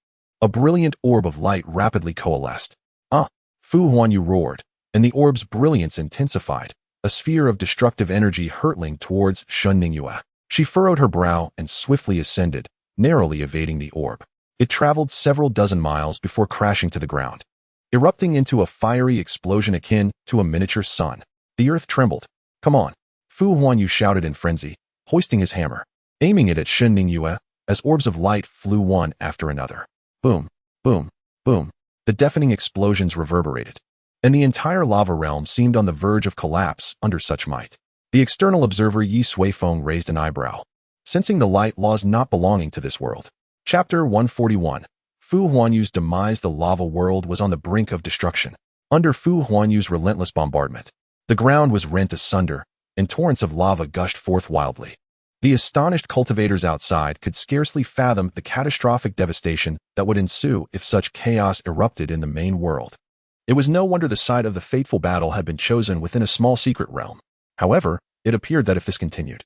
a brilliant orb of light rapidly coalesced. Ah! Fu Huanyu roared, and the orb's brilliance intensified, a sphere of destructive energy hurtling towards Shen Ningyue. She furrowed her brow and swiftly ascended, narrowly evading the orb. It traveled several dozen miles before crashing to the ground, erupting into a fiery explosion akin to a miniature sun. The earth trembled. Come on! Fu Huanyu shouted in frenzy, hoisting his hammer, aiming it at Shen Ningyue, as orbs of light flew one after another. Boom, boom, boom. The deafening explosions reverberated, and the entire lava realm seemed on the verge of collapse under such might. The external observer Ye Suifeng raised an eyebrow, sensing the light laws not belonging to this world. Chapter 141. Fu Huanyu's demise. The lava world was on the brink of destruction. Under Fu Huanyu's relentless bombardment, the ground was rent asunder, and torrents of lava gushed forth wildly. The astonished cultivators outside could scarcely fathom the catastrophic devastation that would ensue if such chaos erupted in the main world. It was no wonder the site of the fateful battle had been chosen within a small secret realm. However, it appeared that if this continued,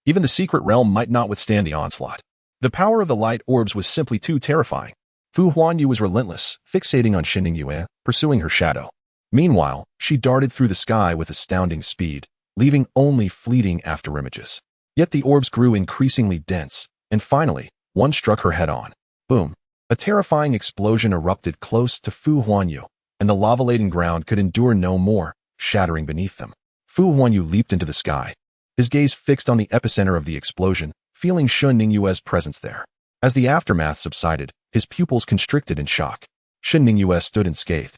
even the secret realm might not withstand the onslaught. The power of the light orbs was simply too terrifying. Fu Huanyu was relentless, fixating on Shen Ningyue, pursuing her shadow. Meanwhile, she darted through the sky with astounding speed, leaving only fleeting afterimages. Yet the orbs grew increasingly dense, and finally, one struck her head-on. Boom! A terrifying explosion erupted close to Fu Huanyu, and the lava-laden ground could endure no more, shattering beneath them. Fu Huanyu leaped into the sky, his gaze fixed on the epicenter of the explosion, feeling Shen Ningyue's presence there. As the aftermath subsided, his pupils constricted in shock. Shinning Yue stood unscathed,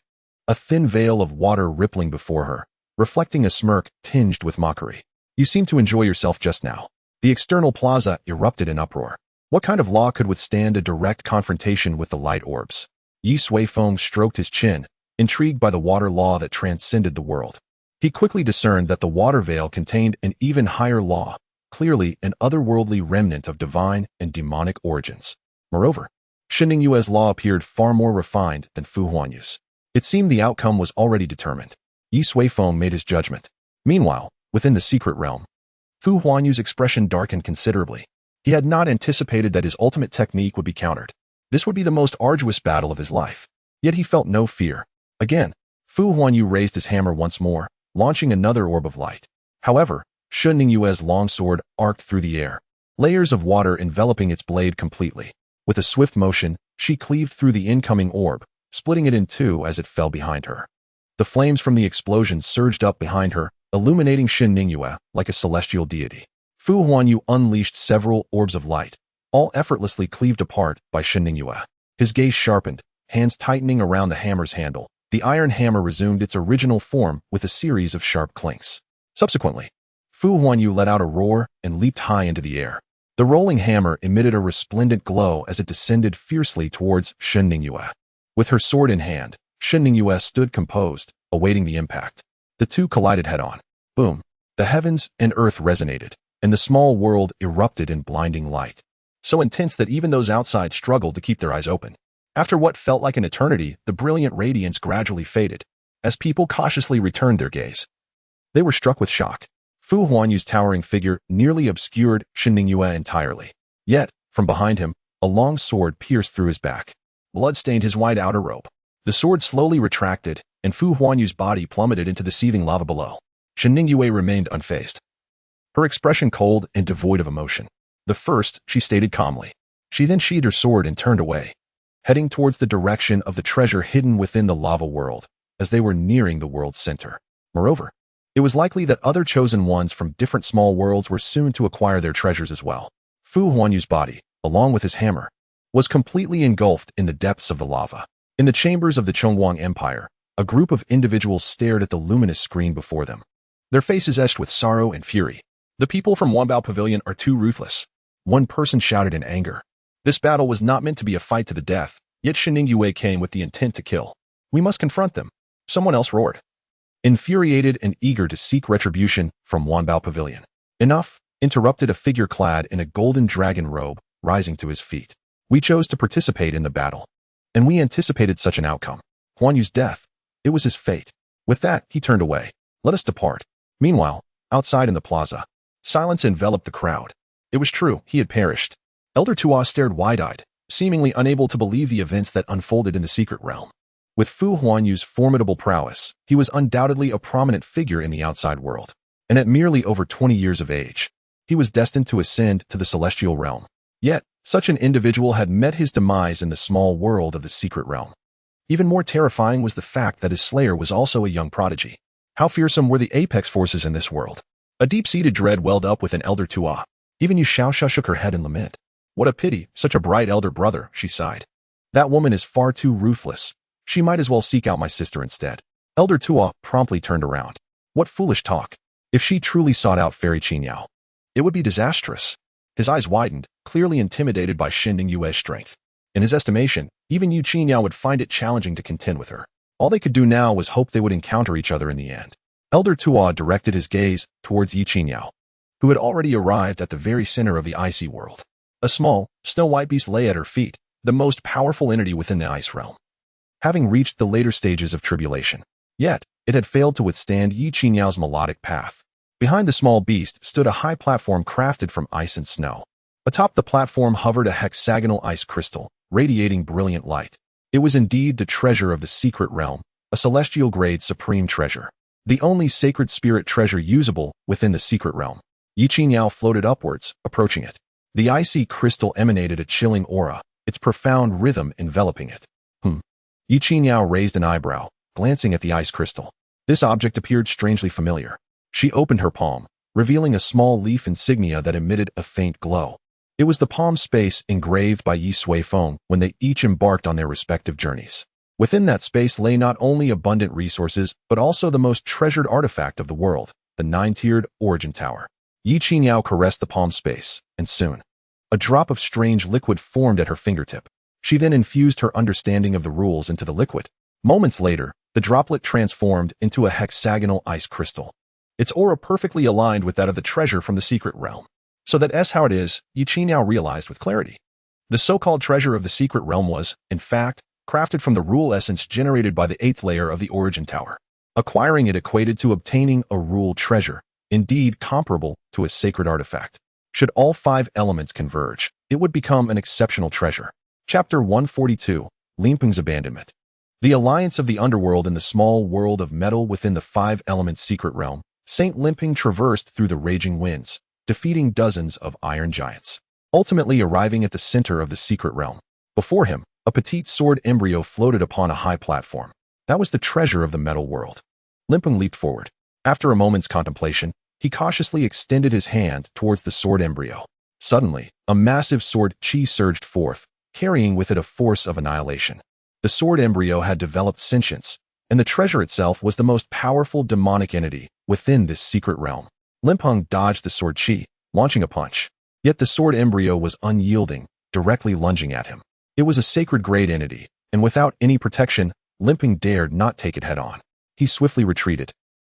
a thin veil of water rippling before her, reflecting a smirk tinged with mockery. You seem to enjoy yourself just now. The external plaza erupted in uproar. What kind of law could withstand a direct confrontation with the light orbs? Ye Suifeng stroked his chin, intrigued by the water law that transcended the world. He quickly discerned that the water veil contained an even higher law, clearly an otherworldly remnant of divine and demonic origins. Moreover, Shinning Yue's law appeared far more refined than Fu Huanyu's. It seemed the outcome was already determined. Ye Suifeng made his judgment. Meanwhile, within the secret realm, Fu Huanyu's expression darkened considerably. He had not anticipated that his ultimate technique would be countered. This would be the most arduous battle of his life. Yet he felt no fear. Again, Fu Huanyu raised his hammer once more, launching another orb of light. However, Shinning Yue's longsword arced through the air, layers of water enveloping its blade completely. With a swift motion, she cleaved through the incoming orb, splitting it in two as it fell behind her. The flames from the explosion surged up behind her, illuminating Shinning Yue like a celestial deity. Fu Huanyu unleashed several orbs of light, all effortlessly cleaved apart by Shinning Yue. His gaze sharpened, hands tightening around the hammer's handle. The iron hammer resumed its original form with a series of sharp clinks. Subsequently, Fu Huanyu let out a roar and leaped high into the air. The rolling hammer emitted a resplendent glow as it descended fiercely towards Shinning Yue. With her sword in hand, Shinning Yue stood composed, awaiting the impact. The two collided head-on. Boom! The heavens and earth resonated, and the small world erupted in blinding light, so intense that even those outside struggled to keep their eyes open. After what felt like an eternity, the brilliant radiance gradually faded, as people cautiously returned their gaze. They were struck with shock. Fu Huanyu's towering figure nearly obscured Shinning Yue entirely. Yet, from behind him, a long sword pierced through his back. Blood stained his wide outer robe. The sword slowly retracted, and Fu Huanyu's body plummeted into the seething lava below. Shinning Yue remained unfazed, her expression cold and devoid of emotion. The first, she stated calmly. She then sheathed her sword and turned away, heading towards the direction of the treasure hidden within the lava world, as they were nearing the world's center. Moreover, it was likely that other chosen ones from different small worlds were soon to acquire their treasures as well. Fu Huanyu's body, along with his hammer, was completely engulfed in the depths of the lava. In the chambers of the Chongguang Empire, a group of individuals stared at the luminous screen before them, their faces etched with sorrow and fury. The people from Wanbao Pavilion are too ruthless. One person shouted in anger. This battle was not meant to be a fight to the death, yet Shinning Yue came with the intent to kill. We must confront them. Someone else roared, infuriated and eager to seek retribution from Wanbao Pavilion. Enough, interrupted a figure clad in a golden dragon robe, rising to his feet. We chose to participate in the battle, and we anticipated such an outcome. Huanyu's death, it was his fate. With that, he turned away. Let us depart. Meanwhile, outside in the plaza, silence enveloped the crowd. It was true, he had perished. Elder Tua stared wide-eyed, seemingly unable to believe the events that unfolded in the secret realm. With Fu Huanyu's formidable prowess, he was undoubtedly a prominent figure in the outside world. And at merely over 20 years of age, he was destined to ascend to the celestial realm. Yet, such an individual had met his demise in the small world of the secret realm. Even more terrifying was the fact that his slayer was also a young prodigy. How fearsome were the apex forces in this world? A deep-seated dread welled up within Elder Tua. Even Yu Shaosha shook her head in lament. What a pity, such a bright elder brother, she sighed. That woman is far too ruthless. She might as well seek out my sister instead. Elder Tua promptly turned around. What foolish talk. If she truly sought out Fairy Qinyao, it would be disastrous. His eyes widened, clearly intimidated by Shinning Yue's strength. In his estimation, even Yu Qinyao would find it challenging to contend with her. All they could do now was hope they would encounter each other in the end. Elder Tua directed his gaze towards Ye Qinyao, who had already arrived at the very center of the icy world. A small, snow-white beast lay at her feet, the most powerful entity within the ice realm, having reached the later stages of tribulation. Yet, it had failed to withstand Ye Qinyao's melodic path. Behind the small beast stood a high platform crafted from ice and snow. Atop the platform hovered a hexagonal ice crystal, radiating brilliant light. It was indeed the treasure of the secret realm, a celestial-grade supreme treasure, the only sacred spirit treasure usable within the secret realm. Ye Qinyao floated upwards, approaching it. The icy crystal emanated a chilling aura, its profound rhythm enveloping it. Ye Qinyao raised an eyebrow, glancing at the ice crystal. This object appeared strangely familiar. She opened her palm, revealing a small leaf insignia that emitted a faint glow. It was the palm space engraved by Ye Suifeng when they each embarked on their respective journeys. Within that space lay not only abundant resources, but also the most treasured artifact of the world, the nine-tiered origin tower. Ye Qingyao caressed the palm space, and soon, a drop of strange liquid formed at her fingertip. She then infused her understanding of the rules into the liquid. Moments later, the droplet transformed into a hexagonal ice crystal. Its aura perfectly aligned with that of the treasure from the secret realm. So that's how it is, Ye Qingyao realized with clarity. The so-called treasure of the secret realm was, in fact, crafted from the rule essence generated by the 8th layer of the origin tower. Acquiring it equated to obtaining a rule treasure, indeed comparable to a sacred artifact. Should all 5 elements converge, it would become an exceptional treasure. Chapter 142, Limping's Abandonment. The alliance of the underworld and the small world of metal within the 5 elements secret realm, Saint Limping traversed through the raging winds, defeating dozens of iron giants, ultimately arriving at the center of the secret realm. Before him, a petite sword embryo floated upon a high platform. That was the treasure of the metal world. Limping leaped forward. After a moment's contemplation, he cautiously extended his hand towards the sword embryo. Suddenly, a massive sword chi surged forth, carrying with it a force of annihilation. The sword embryo had developed sentience, and the treasure itself was the most powerful demonic entity within this secret realm. Limping dodged the sword chi, launching a punch. Yet the sword embryo was unyielding, directly lunging at him. It was a sacred-grade entity, and without any protection, Limping dared not take it head-on. He swiftly retreated.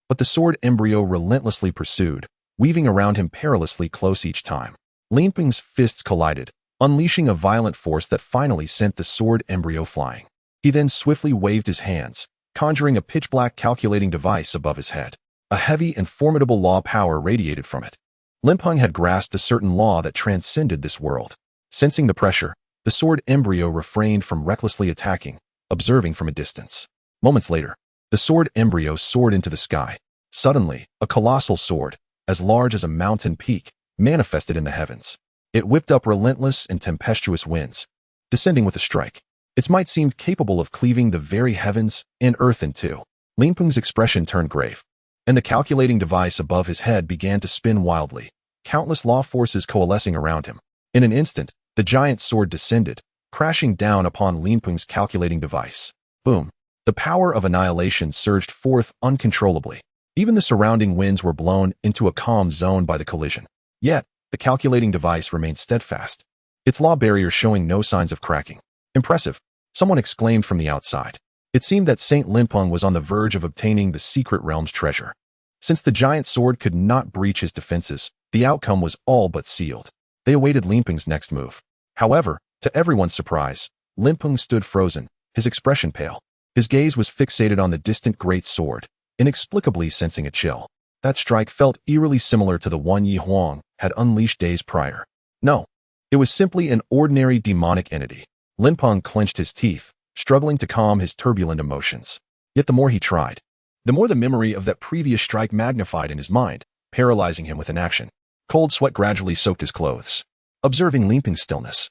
But the sword embryo relentlessly pursued, weaving around him perilously close each time. Limping's fists collided, unleashing a violent force that finally sent the sword embryo flying. He then swiftly waved his hands, conjuring a pitch-black calculating device above his head. A heavy and formidable law power radiated from it. Limping had grasped a certain law that transcended this world. Sensing the pressure, the sword embryo refrained from recklessly attacking, observing from a distance. Moments later, the sword embryo soared into the sky. Suddenly, a colossal sword, as large as a mountain peak, manifested in the heavens. It whipped up relentless and tempestuous winds, descending with a strike. Its might seemed capable of cleaving the very heavens and earth in two. Limping's expression turned grave, and the calculating device above his head began to spin wildly, countless law forces coalescing around him. In an instant, the giant sword descended, crashing down upon Limping's calculating device. Boom! The power of annihilation surged forth uncontrollably. Even the surrounding winds were blown into a calm zone by the collision. Yet, the calculating device remained steadfast, its law barrier showing no signs of cracking. Impressive, someone exclaimed from the outside. It seemed that Saint Limping was on the verge of obtaining the secret realm's treasure. Since the giant sword could not breach his defenses, the outcome was all but sealed. They awaited Limping's next move. However, to everyone's surprise, Limping stood frozen, his expression pale. His gaze was fixated on the distant great sword, inexplicably sensing a chill. That strike felt eerily similar to the one Ye Huang had unleashed days prior. No, it was simply an ordinary demonic entity. Limping clenched his teeth, struggling to calm his turbulent emotions. Yet the more he tried, the more the memory of that previous strike magnified in his mind, paralyzing him with inaction. Cold sweat gradually soaked his clothes. Observing Limping's stillness,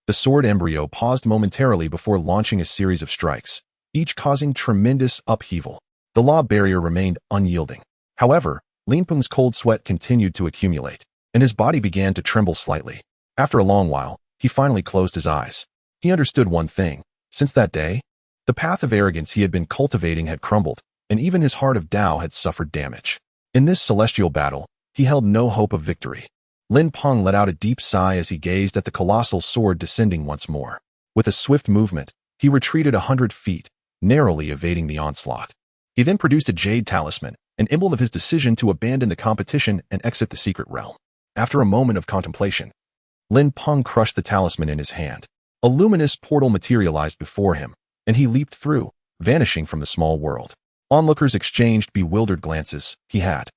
the sword embryo paused momentarily before launching a series of strikes, each causing tremendous upheaval. The law barrier remained unyielding. However, Limping's cold sweat continued to accumulate, and his body began to tremble slightly. After a long while, he finally closed his eyes. He understood one thing. Since that day, the path of arrogance he had been cultivating had crumbled, and even his heart of Dao had suffered damage. In this celestial battle, he held no hope of victory. Limping let out a deep sigh as he gazed at the colossal sword descending once more. With a swift movement, he retreated 100 feet, narrowly evading the onslaught. He then produced a jade talisman, an emblem of his decision to abandon the competition and exit the secret realm. After a moment of contemplation, Limping crushed the talisman in his hand. A luminous portal materialized before him, and he leaped through, vanishing from the small world. Onlookers exchanged bewildered glances. He had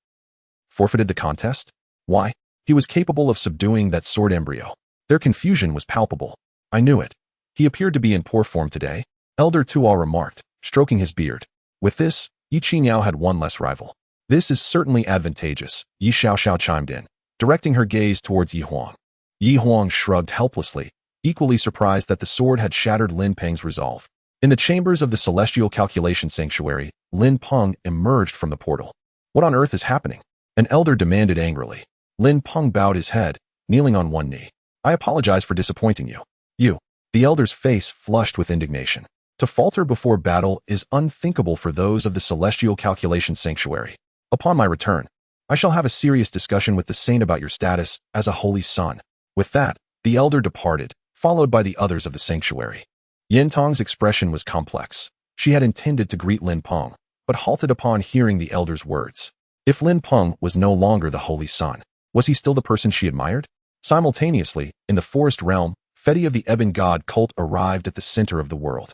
forfeited the contest? Why? He was capable of subduing that sword embryo. Their confusion was palpable. I knew it. He appeared to be in poor form today, Elder Tuo remarked, stroking his beard. With this, Ye Qingyao had one less rival. This is certainly advantageous, Ye Xiaoxiao chimed in, directing her gaze towards Ye Huang. Ye Huang shrugged helplessly, equally surprised that the sword had shattered Limping's resolve. In the chambers of the celestial calculation sanctuary, Limping emerged from the portal. What on earth is happening? An elder demanded angrily. Limping bowed his head, kneeling on one knee. I apologize for disappointing you. You. The elder's face flushed with indignation. To falter before battle is unthinkable for those of the Celestial Calculation Sanctuary. Upon my return, I shall have a serious discussion with the saint about your status as a holy son. With that, the elder departed, followed by the others of the sanctuary. Yin Tong's expression was complex. She had intended to greet Lin Peng, but halted upon hearing the elder's words. If Lin Peng was no longer the holy son, was he still the person she admired? Simultaneously, in the forest realm, Fetty of the Ebon God cult arrived at the center of the world.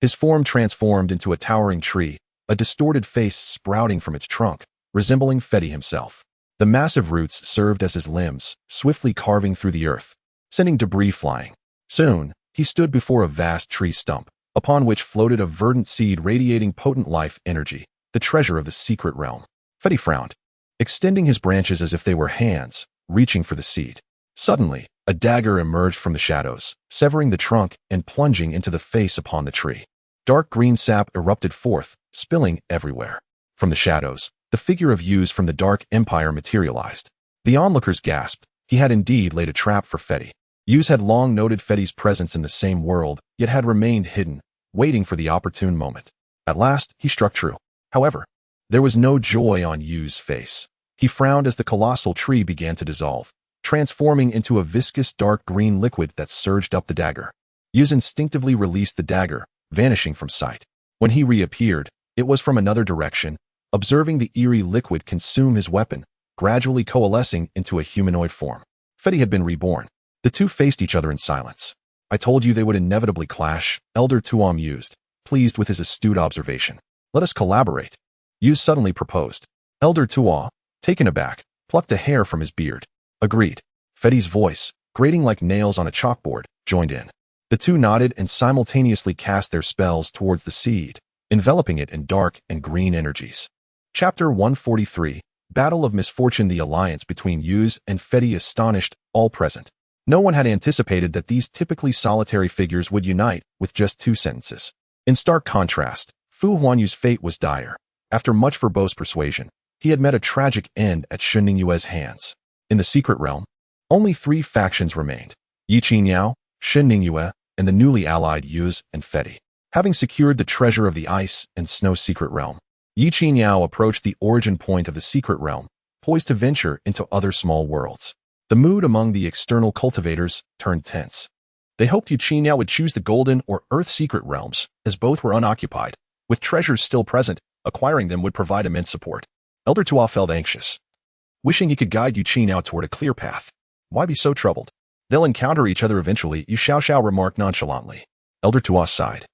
His form transformed into a towering tree, a distorted face sprouting from its trunk, resembling Fetty himself. The massive roots served as his limbs, swiftly carving through the earth, sending debris flying. Soon, he stood before a vast tree stump, upon which floated a verdant seed radiating potent life energy, the treasure of the secret realm. Fetty frowned, extending his branches as if they were hands, reaching for the seed. Suddenly, a dagger emerged from the shadows, severing the trunk and plunging into the face upon the tree. Dark green sap erupted forth, spilling everywhere. From the shadows, the figure of Ye from the Dark Empire materialized. The onlookers gasped. He had indeed laid a trap for Fetty. Ye had long noted Fetty's presence in the same world, yet had remained hidden, waiting for the opportune moment. At last, he struck true. However, there was no joy on Ye's face. He frowned as the colossal tree began to dissolve, transforming into a viscous dark green liquid that surged up the dagger. Ye instinctively released the dagger, vanishing from sight. When he reappeared, it was from another direction, observing the eerie liquid consume his weapon, gradually coalescing into a humanoid form. Fetty had been reborn. The two faced each other in silence. I told you they would inevitably clash, Elder Tuam mused, pleased with his astute observation. Let us collaborate. Ye suddenly proposed. Elder Tuam, taken aback, plucked a hair from his beard. Agreed. Fetty's voice, grating like nails on a chalkboard, joined in. The two nodded and simultaneously cast their spells towards the seed, enveloping it in dark and green energies. Chapter 143, Battle of Misfortune. The alliance between Ye and Fetty astonished all present. No one had anticipated that these typically solitary figures would unite with just 2 sentences. In stark contrast, Fu Huanyu's fate was dire. After much verbose persuasion, he had met a tragic end at Shen Ningyue's hands. In the secret realm, only 3 factions remained: Ye Qinyao, Shen Ningyue, and the newly allied Ye and Fetty. Having secured the treasure of the ice and snow secret realm, Ye Qinyao approached the origin point of the secret realm, poised to venture into other small worlds. The mood among the external cultivators turned tense. They hoped Ye Qinyao would choose the golden or earth secret realms, as both were unoccupied. With treasures still present, acquiring them would provide immense support. Elder Tuo felt anxious, wishing he could guide Ye Qinyao toward a clear path. Why be so troubled? They'll encounter each other eventually, Ye Xiaoxiao remarked nonchalantly. Elder Tuo sighed.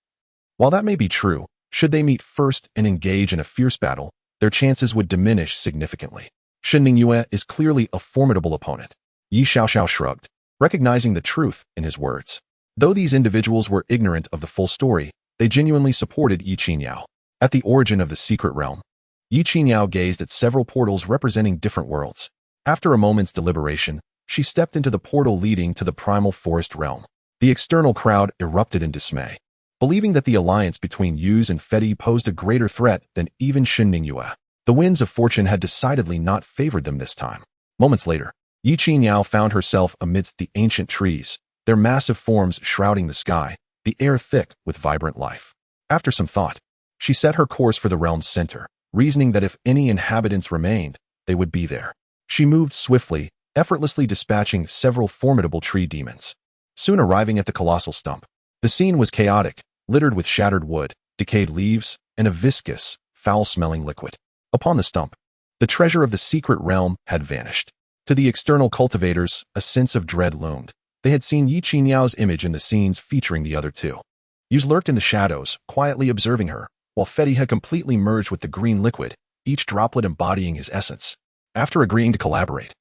While that may be true, should they meet first and engage in a fierce battle, their chances would diminish significantly. Shen Ningyue is clearly a formidable opponent. Ye Xiaoxiao shrugged, recognizing the truth in his words. Though these individuals were ignorant of the full story, they genuinely supported Ye Qinyao. At the origin of the secret realm, Ye Qinyao gazed at several portals representing different worlds. After a moment's deliberation, she stepped into the portal leading to the primal forest realm. The external crowd erupted in dismay, believing that the alliance between Ye and Fetty posed a greater threat than even Shen Ningyue. The winds of fortune had decidedly not favored them this time. Moments later, Ye Qinyao found herself amidst the ancient trees, their massive forms shrouding the sky, the air thick with vibrant life. After some thought, she set her course for the realm's center, reasoning that if any inhabitants remained, they would be there. She moved swiftly, effortlessly dispatching several formidable tree demons. Soon arriving at the colossal stump, the scene was chaotic, littered with shattered wood, decayed leaves, and a viscous, foul-smelling liquid. Upon the stump, the treasure of the secret realm had vanished. To the external cultivators, a sense of dread loomed. They had seen Ye Qinyao's image in the scenes featuring the other two. Ye lurked in the shadows, quietly observing her, while Fetty had completely merged with the green liquid, each droplet embodying his essence. After agreeing to collaborate,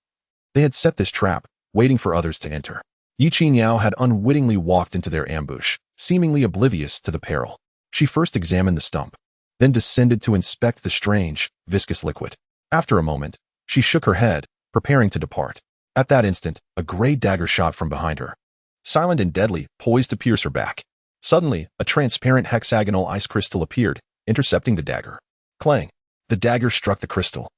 they had set this trap, waiting for others to enter. Ye Qinyao had unwittingly walked into their ambush, seemingly oblivious to the peril. She first examined the stump, then descended to inspect the strange, viscous liquid. After a moment, she shook her head, preparing to depart. At that instant, a gray dagger shot from behind her, silent and deadly, poised to pierce her back. Suddenly, a transparent hexagonal ice crystal appeared, intercepting the dagger. Clang! The dagger struck the crystal,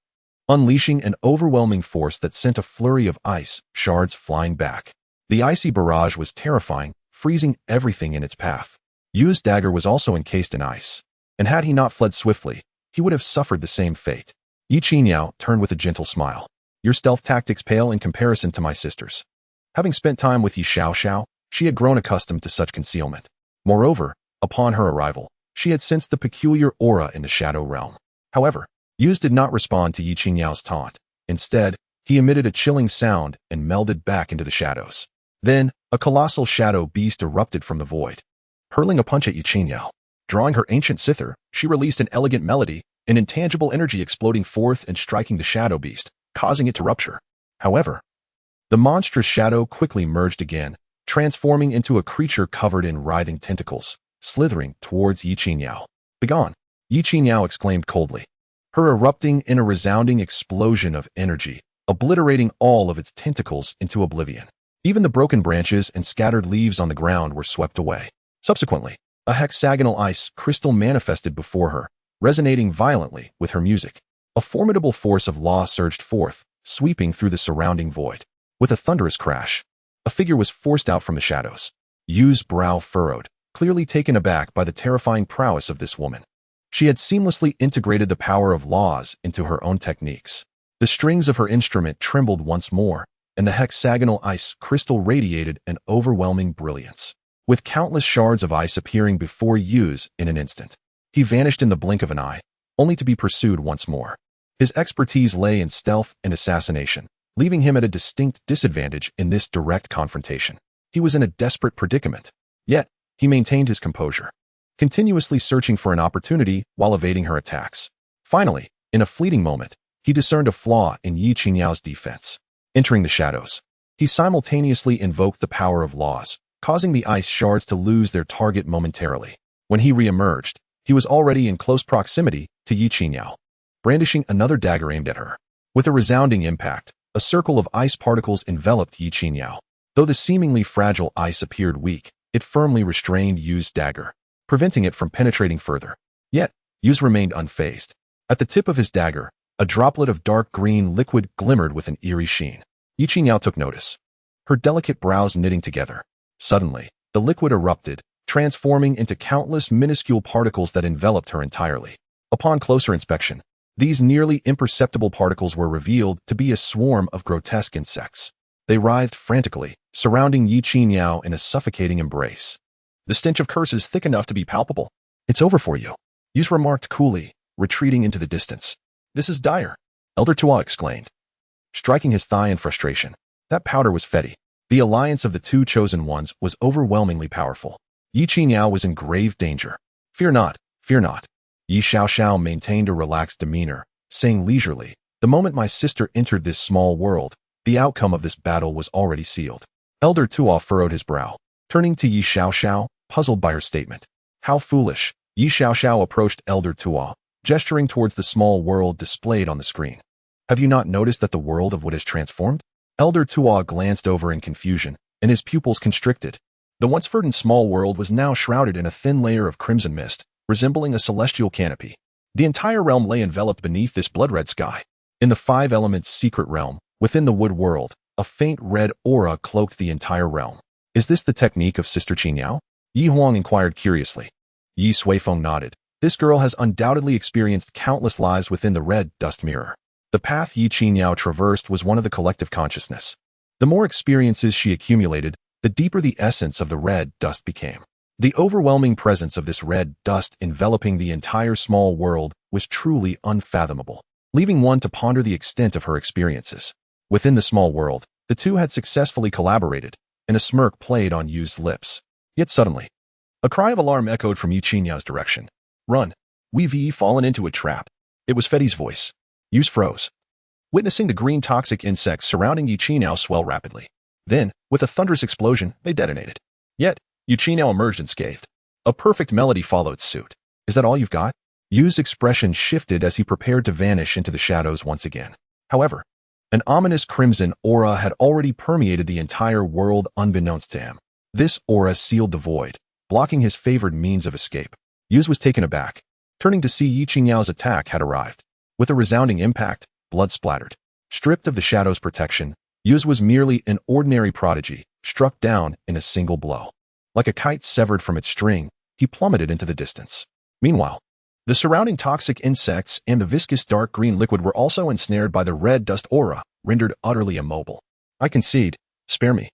unleashing an overwhelming force that sent a flurry of ice shards flying back. The icy barrage was terrifying, freezing everything in its path. Yu's dagger was also encased in ice, and had he not fled swiftly, he would have suffered the same fate. Ye Qingyao turned with a gentle smile. Your stealth tactics pale in comparison to my sister's. Having spent time with Ye Xiaoxiao, she had grown accustomed to such concealment. Moreover, upon her arrival, she had sensed the peculiar aura in the shadow realm. However, Yu's did not respond to Ye Qingyao's taunt. Instead, he emitted a chilling sound and melded back into the shadows. Then, a colossal shadow beast erupted from the void, hurling a punch at Ye Qingyao. Drawing her ancient cithar, she released an elegant melody, an intangible energy exploding forth and striking the shadow beast, causing it to rupture. However, the monstrous shadow quickly merged again, transforming into a creature covered in writhing tentacles, slithering towards Ye Qingyao. Begone! Ye Qingyao exclaimed coldly, her erupting in a resounding explosion of energy, obliterating all of its tentacles into oblivion. Even the broken branches and scattered leaves on the ground were swept away. Subsequently, a hexagonal ice crystal manifested before her, resonating violently with her music. A formidable force of law surged forth, sweeping through the surrounding void. With a thunderous crash, a figure was forced out from the shadows. Yu's brow furrowed, clearly taken aback by the terrifying prowess of this woman. She had seamlessly integrated the power of laws into her own techniques. The strings of her instrument trembled once more, and the hexagonal ice crystal radiated an overwhelming brilliance, with countless shards of ice appearing before Yu's in an instant. He vanished in the blink of an eye, only to be pursued once more. His expertise lay in stealth and assassination, leaving him at a distinct disadvantage in this direct confrontation. He was in a desperate predicament, yet he maintained his composure, continuously searching for an opportunity while evading her attacks. Finally, in a fleeting moment, he discerned a flaw in Ye Qingyao's defense. Entering the shadows, he simultaneously invoked the power of laws, causing the ice shards to lose their target momentarily. When he re-emerged, he was already in close proximity to Ye Qingyao, brandishing another dagger aimed at her. With a resounding impact, a circle of ice particles enveloped Ye Qingyao. Though the seemingly fragile ice appeared weak, it firmly restrained Yu's dagger, preventing it from penetrating further. Yet, Yu's remained unfazed. At the tip of his dagger, a droplet of dark green liquid glimmered with an eerie sheen. Ye Qingyao took notice, her delicate brows knitting together. Suddenly, the liquid erupted, transforming into countless minuscule particles that enveloped her entirely. Upon closer inspection, these nearly imperceptible particles were revealed to be a swarm of grotesque insects. They writhed frantically, surrounding Ye Qingyao in a suffocating embrace. The stench of curses thick enough to be palpable. It's over for you, Yu's remarked coolly, retreating into the distance. This is dire, Elder Tua exclaimed, striking his thigh in frustration. That powder was fetty. The alliance of the two chosen ones was overwhelmingly powerful. Ye Qingyao was in grave danger. Fear not, fear not. Ye Xiaoxiao maintained a relaxed demeanor, saying leisurely, the moment my sister entered this small world, the outcome of this battle was already sealed. Elder Tua furrowed his brow, turning to Ye Xiaoxiao, puzzled by her statement. How foolish. Ye Xiaoxiao approached Elder Tua, gesturing towards the small world displayed on the screen. Have you not noticed that the world of what is transformed? Elder Tua glanced over in confusion, and his pupils constricted. The once verdant small world was now shrouded in a thin layer of crimson mist, resembling a celestial canopy. The entire realm lay enveloped beneath this blood-red sky. In the five elements' secret realm, within the wood world, a faint red aura cloaked the entire realm. Is this the technique of Sister Qingyao? Yi Huang inquired curiously. Ye Suifeng nodded. This girl has undoubtedly experienced countless lives within the red dust mirror. The path Ye Qingyao traversed was one of the collective consciousness. The more experiences she accumulated, the deeper the essence of the red dust became. The overwhelming presence of this red dust enveloping the entire small world was truly unfathomable, leaving one to ponder the extent of her experiences. Within the small world, the two had successfully collaborated, and a smirk played on Yu's lips. Yet suddenly, a cry of alarm echoed from Ye Qinyao's direction. Run! We've fallen into a trap. It was Fetty's voice. Yu's froze, witnessing the green toxic insects surrounding Ye Qingyao swell rapidly. Then, with a thunderous explosion, they detonated. Yet, Ye Qingyao emerged unscathed. A perfect melody followed suit. Is that all you've got? Yu's expression shifted as he prepared to vanish into the shadows once again. However, an ominous crimson aura had already permeated the entire world unbeknownst to him. This aura sealed the void, blocking his favored means of escape. Yu was taken aback, turning to see Ye Qingyao's attack had arrived. With a resounding impact, blood splattered. Stripped of the shadow's protection, Yu was merely an ordinary prodigy, struck down in a single blow. Like a kite severed from its string, he plummeted into the distance. Meanwhile, the surrounding toxic insects and the viscous dark green liquid were also ensnared by the red dust aura, rendered utterly immobile. I concede, spare me.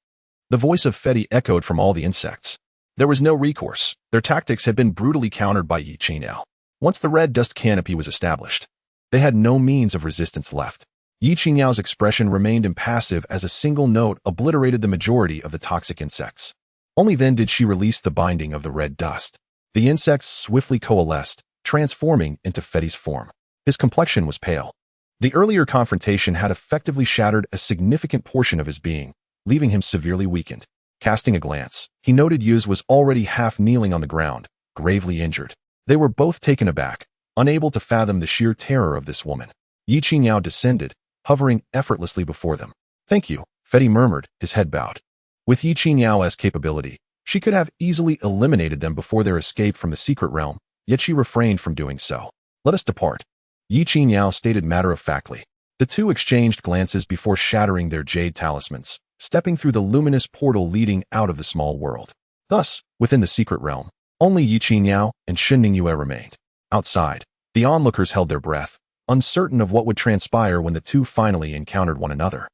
The voice of Fetty echoed from all the insects. There was no recourse. Their tactics had been brutally countered by Ye Suifeng. Once the red dust canopy was established, they had no means of resistance left. Ye Suifeng's expression remained impassive as a single note obliterated the majority of the toxic insects. Only then did she release the binding of the red dust. The insects swiftly coalesced, transforming into Fetty's form. His complexion was pale. The earlier confrontation had effectively shattered a significant portion of his being, leaving him severely weakened. Casting a glance, he noted Yuz was already half kneeling on the ground, gravely injured. They were both taken aback, unable to fathom the sheer terror of this woman. Ye Suifeng descended, hovering effortlessly before them. "Thank you," Fetty murmured, his head bowed. With Ye Suifeng's capability, she could have easily eliminated them before their escape from the secret realm, yet she refrained from doing so. "Let us depart," Ye Suifeng stated matter-of-factly. The two exchanged glances before shattering their jade talismans, stepping through the luminous portal leading out of the small world. Thus, within the secret realm, only Ye Suifeng and Shinning Yue remained. Outside, the onlookers held their breath, uncertain of what would transpire when the two finally encountered one another.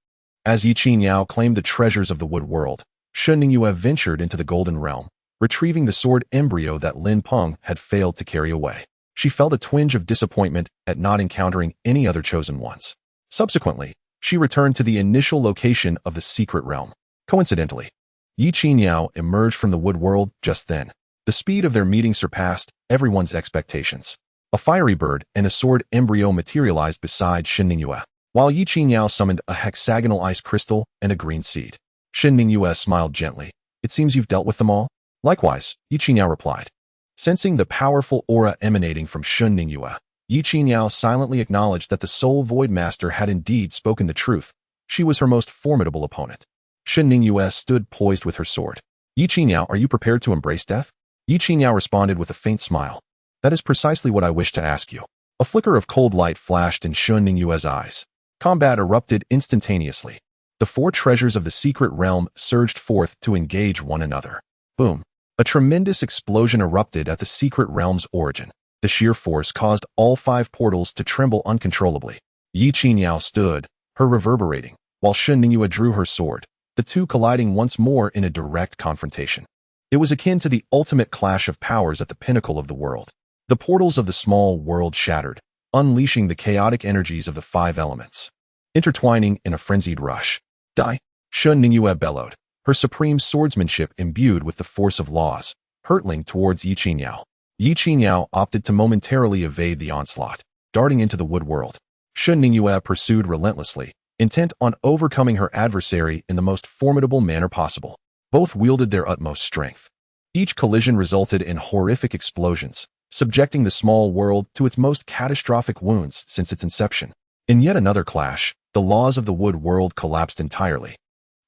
As Ye Suifeng claimed the treasures of the wood world, Shinning Yue ventured into the golden realm, retrieving the sword embryo that Lin Peng had failed to carry away. She felt a twinge of disappointment at not encountering any other chosen ones. Subsequently, she returned to the initial location of the secret realm. Coincidentally, Ye Suifeng emerged from the wood world just then. The speed of their meeting surpassed everyone's expectations. A fiery bird and a sword embryo materialized beside Shinning Yue, while Ye Suifeng summoned a hexagonal ice crystal and a green seed. Shinning Yue smiled gently. "It seems you've dealt with them all?" "Likewise," Ye Suifeng replied. Sensing the powerful aura emanating from Shinning Yue, Ye Suifeng silently acknowledged that the Soul Void Master had indeed spoken the truth. She was her most formidable opponent. Shinning Yue stood poised with her sword. "Ye Suifeng, are you prepared to embrace death?" Ye Suifeng responded with a faint smile. "That is precisely what I wish to ask you." A flicker of cold light flashed in Shinning Yue's eyes. Combat erupted instantaneously. The four treasures of the secret realm surged forth to engage one another. Boom! A tremendous explosion erupted at the secret realm's origin. The sheer force caused all five portals to tremble uncontrollably. Ye Suifeng stood, her reverberating, while Shinning Yue drew her sword, the two colliding once more in a direct confrontation. It was akin to the ultimate clash of powers at the pinnacle of the world. The portals of the small world shattered, unleashing the chaotic energies of the five elements. Intertwining in a frenzied rush. "Die!" Shinning Yue bellowed, her supreme swordsmanship imbued with the force of laws, hurtling towards Ye Suifeng. Ye Suifeng opted to momentarily evade the onslaught, darting into the wood world. Shinning Yue pursued relentlessly, intent on overcoming her adversary in the most formidable manner possible. Both wielded their utmost strength. Each collision resulted in horrific explosions, subjecting the small world to its most catastrophic wounds since its inception. In yet another clash, the laws of the wood world collapsed entirely.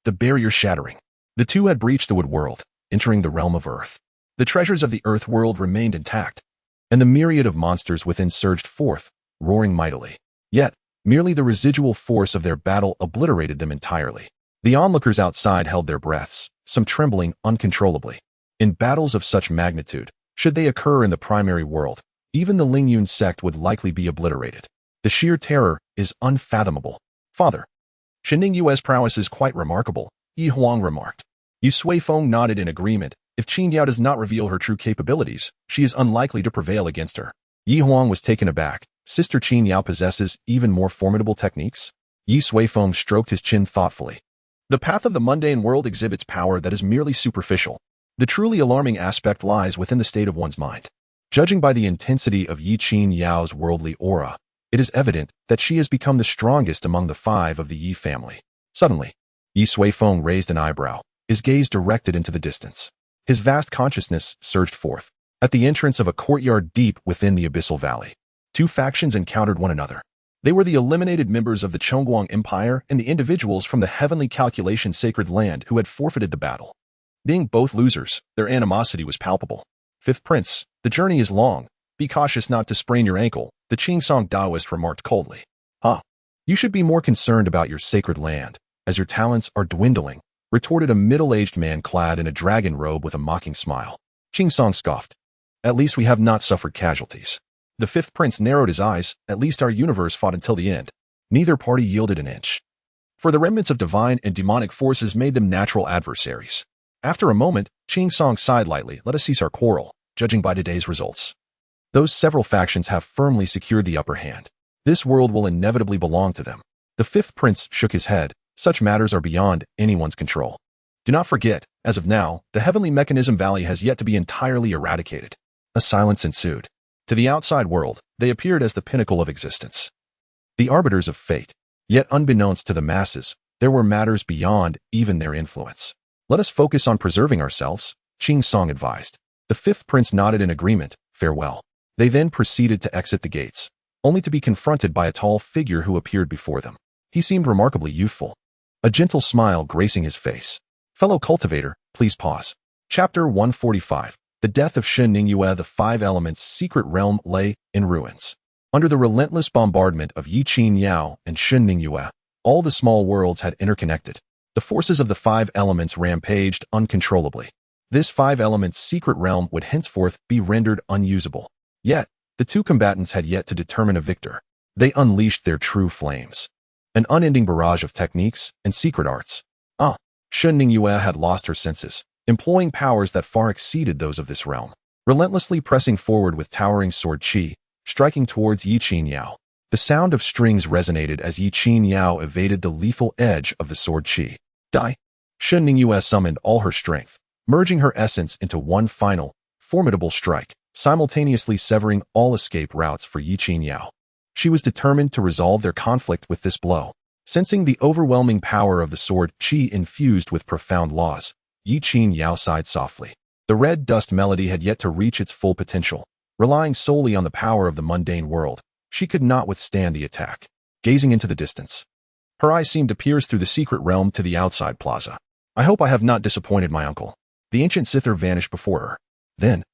The barrier shattering. The two had breached the wood world, entering the realm of earth. The treasures of the earth world remained intact, and the myriad of monsters within surged forth, roaring mightily. Yet, merely the residual force of their battle obliterated them entirely. The onlookers outside held their breaths, some trembling uncontrollably. In battles of such magnitude, should they occur in the primary world, even the Lingyun sect would likely be obliterated. The sheer terror is unfathomable. "Father, Shinning Yue's prowess is quite remarkable," Ye Huang remarked. Ye Suifeng nodded in agreement. "If Qin Yao does not reveal her true capabilities, she is unlikely to prevail against her." Ye Huang was taken aback. "Sister Qin Yao possesses even more formidable techniques?" Ye Suifeng stroked his chin thoughtfully. "The path of the mundane world exhibits power that is merely superficial. The truly alarming aspect lies within the state of one's mind. Judging by the intensity of Ye Qin Yao's worldly aura, it is evident that she has become the strongest among the five of the Yi family." Suddenly, Ye Suifeng raised an eyebrow, his gaze directed into the distance. His vast consciousness surged forth. At the entrance of a courtyard deep within the abyssal valley, two factions encountered one another. They were the eliminated members of the Chongguang Empire and the individuals from the heavenly calculation sacred land who had forfeited the battle. Being both losers, their animosity was palpable. "Fifth Prince, the journey is long. Be cautious not to sprain your ankle," the Qingsong Taoist remarked coldly. "Huh. You should be more concerned about your sacred land, as your talents are dwindling," retorted a middle-aged man clad in a dragon robe with a mocking smile. Qingsong scoffed. At least we have not suffered casualties. The fifth prince narrowed his eyes. At least our universe fought until the end. Neither party yielded an inch. For the remnants of divine and demonic forces made them natural adversaries. After a moment, Qing Song sighed lightly. Let us cease our quarrel, judging by today's results. Those several factions have firmly secured the upper hand. This world will inevitably belong to them. The fifth prince shook his head. Such matters are beyond anyone's control. Do not forget, as of now, the heavenly mechanism valley has yet to be entirely eradicated. A silence ensued. To the outside world, they appeared as the pinnacle of existence. The arbiters of fate. Yet unbeknownst to the masses, there were matters beyond even their influence. Let us focus on preserving ourselves, Qing Song advised. The fifth prince nodded in agreement. Farewell. They then proceeded to exit the gates, only to be confronted by a tall figure who appeared before them. He seemed remarkably youthful, a gentle smile gracing his face. Fellow cultivator, please pause. Chapter 145. The death of Shen Ningyue. The five elements' secret realm lay in ruins. Under the relentless bombardment of Yi Qin Yao and Shen Ningyue, all the small worlds had interconnected. The forces of the five elements rampaged uncontrollably. This five elements' secret realm would henceforth be rendered unusable. Yet, the two combatants had yet to determine a victor. They unleashed their true flames. An unending barrage of techniques and secret arts. Shen Ningyue had lost her senses, employing powers that far exceeded those of this realm, relentlessly pressing forward with towering sword qi, striking towards Yi Qin Yao. The sound of strings resonated as Yi Qin Yao evaded the lethal edge of the sword qi. Die! Shen Ningyue summoned all her strength, merging her essence into one final, formidable strike, simultaneously severing all escape routes for Yi Qin Yao. She was determined to resolve their conflict with this blow. Sensing the overwhelming power of the sword qi infused with profound laws, Yi Qin Yao sighed softly. The red dust melody had yet to reach its full potential. Relying solely on the power of the mundane world, she could not withstand the attack. Gazing into the distance, her eyes seemed to pierce through the secret realm to the outside plaza. I hope I have not disappointed my uncle. The ancient Sither vanished before her. Then,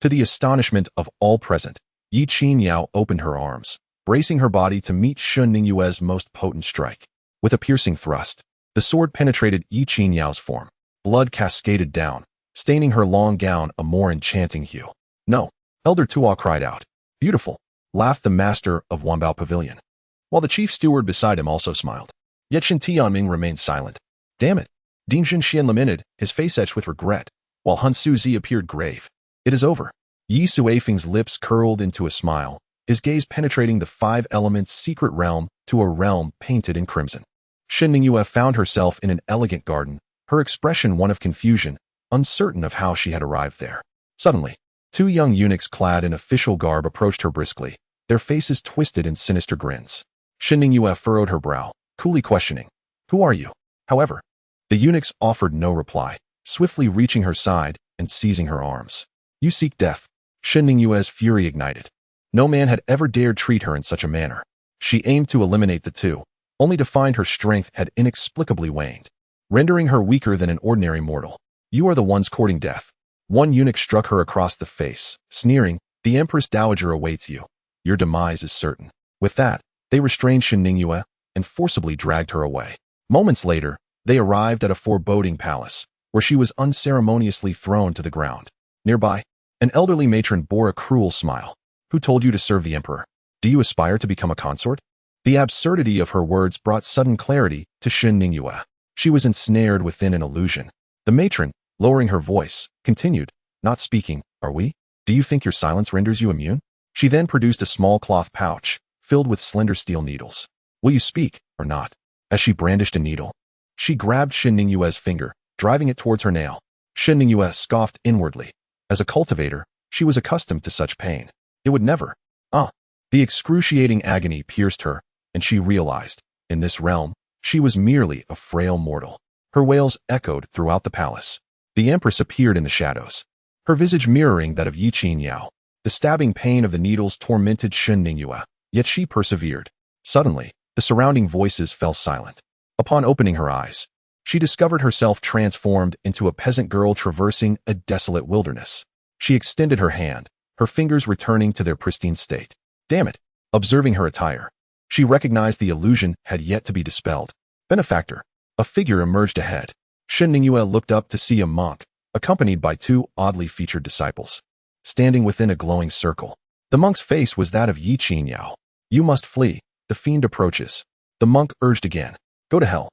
to the astonishment of all present, Yi Qin Yao opened her arms, bracing her body to meet Shen Ningyue's most potent strike. With a piercing thrust, the sword penetrated Yi Qin Yao's form. Blood cascaded down, staining her long gown a more enchanting hue. No, Elder Tuo cried out. Beautiful, laughed the master of Wanbao Pavilion, while the chief steward beside him also smiled. Yet Shen Tianming remained silent. Damn it, Ding Zhenxian lamented, his face etched with regret, while Han Suzi appeared grave. It is over. Ye Suifeng's lips curled into a smile, his gaze penetrating the five elements' secret realm to a realm painted in crimson. Shen Ningyue found herself in an elegant garden, her expression one of confusion, uncertain of how she had arrived there. Suddenly, two young eunuchs clad in official garb approached her briskly, their faces twisted in sinister grins. Shen Ningyue furrowed her brow, coolly questioning, "Who are you?" However, the eunuchs offered no reply, swiftly reaching her side and seizing her arms. "You seek death." Shen Ningyue's fury ignited. No man had ever dared treat her in such a manner. She aimed to eliminate the two, only to find her strength had inexplicably waned, rendering her weaker than an ordinary mortal. "You are the ones courting death." One eunuch struck her across the face, sneering, "The Empress Dowager awaits you. Your demise is certain." With that, they restrained Shen Ningyue and forcibly dragged her away. Moments later, they arrived at a foreboding palace, where she was unceremoniously thrown to the ground. Nearby, an elderly matron bore a cruel smile. "Who told you to serve the emperor? Do you aspire to become a consort?" The absurdity of her words brought sudden clarity to Shen Ningyue. She was ensnared within an illusion. The matron, lowering her voice, continued, "Not speaking, are we? Do you think your silence renders you immune?" She then produced a small cloth pouch, filled with slender steel needles. "Will you speak, or not?" As she brandished a needle, she grabbed Shen Ningyue's finger, driving it towards her nail. Shen Ningyue scoffed inwardly. As a cultivator, she was accustomed to such pain. It would never. The excruciating agony pierced her, and she realized, in this realm, she was merely a frail mortal. Her wails echoed throughout the palace. The empress appeared in the shadows, her visage mirroring that of Yi Qin Yao. The stabbing pain of the needles tormented Shen Ningyue, yet she persevered. Suddenly, the surrounding voices fell silent. Upon opening her eyes, she discovered herself transformed into a peasant girl traversing a desolate wilderness. She extended her hand, her fingers returning to their pristine state. Damn it! Observing her attire, she recognized the illusion had yet to be dispelled. Benefactor, a figure emerged ahead. Shen Ningyue looked up to see a monk, accompanied by two oddly featured disciples. standing within a glowing circle. The monk's face was that of Ye Qingyao. You must flee. The fiend approaches. The monk urged again. Go to hell.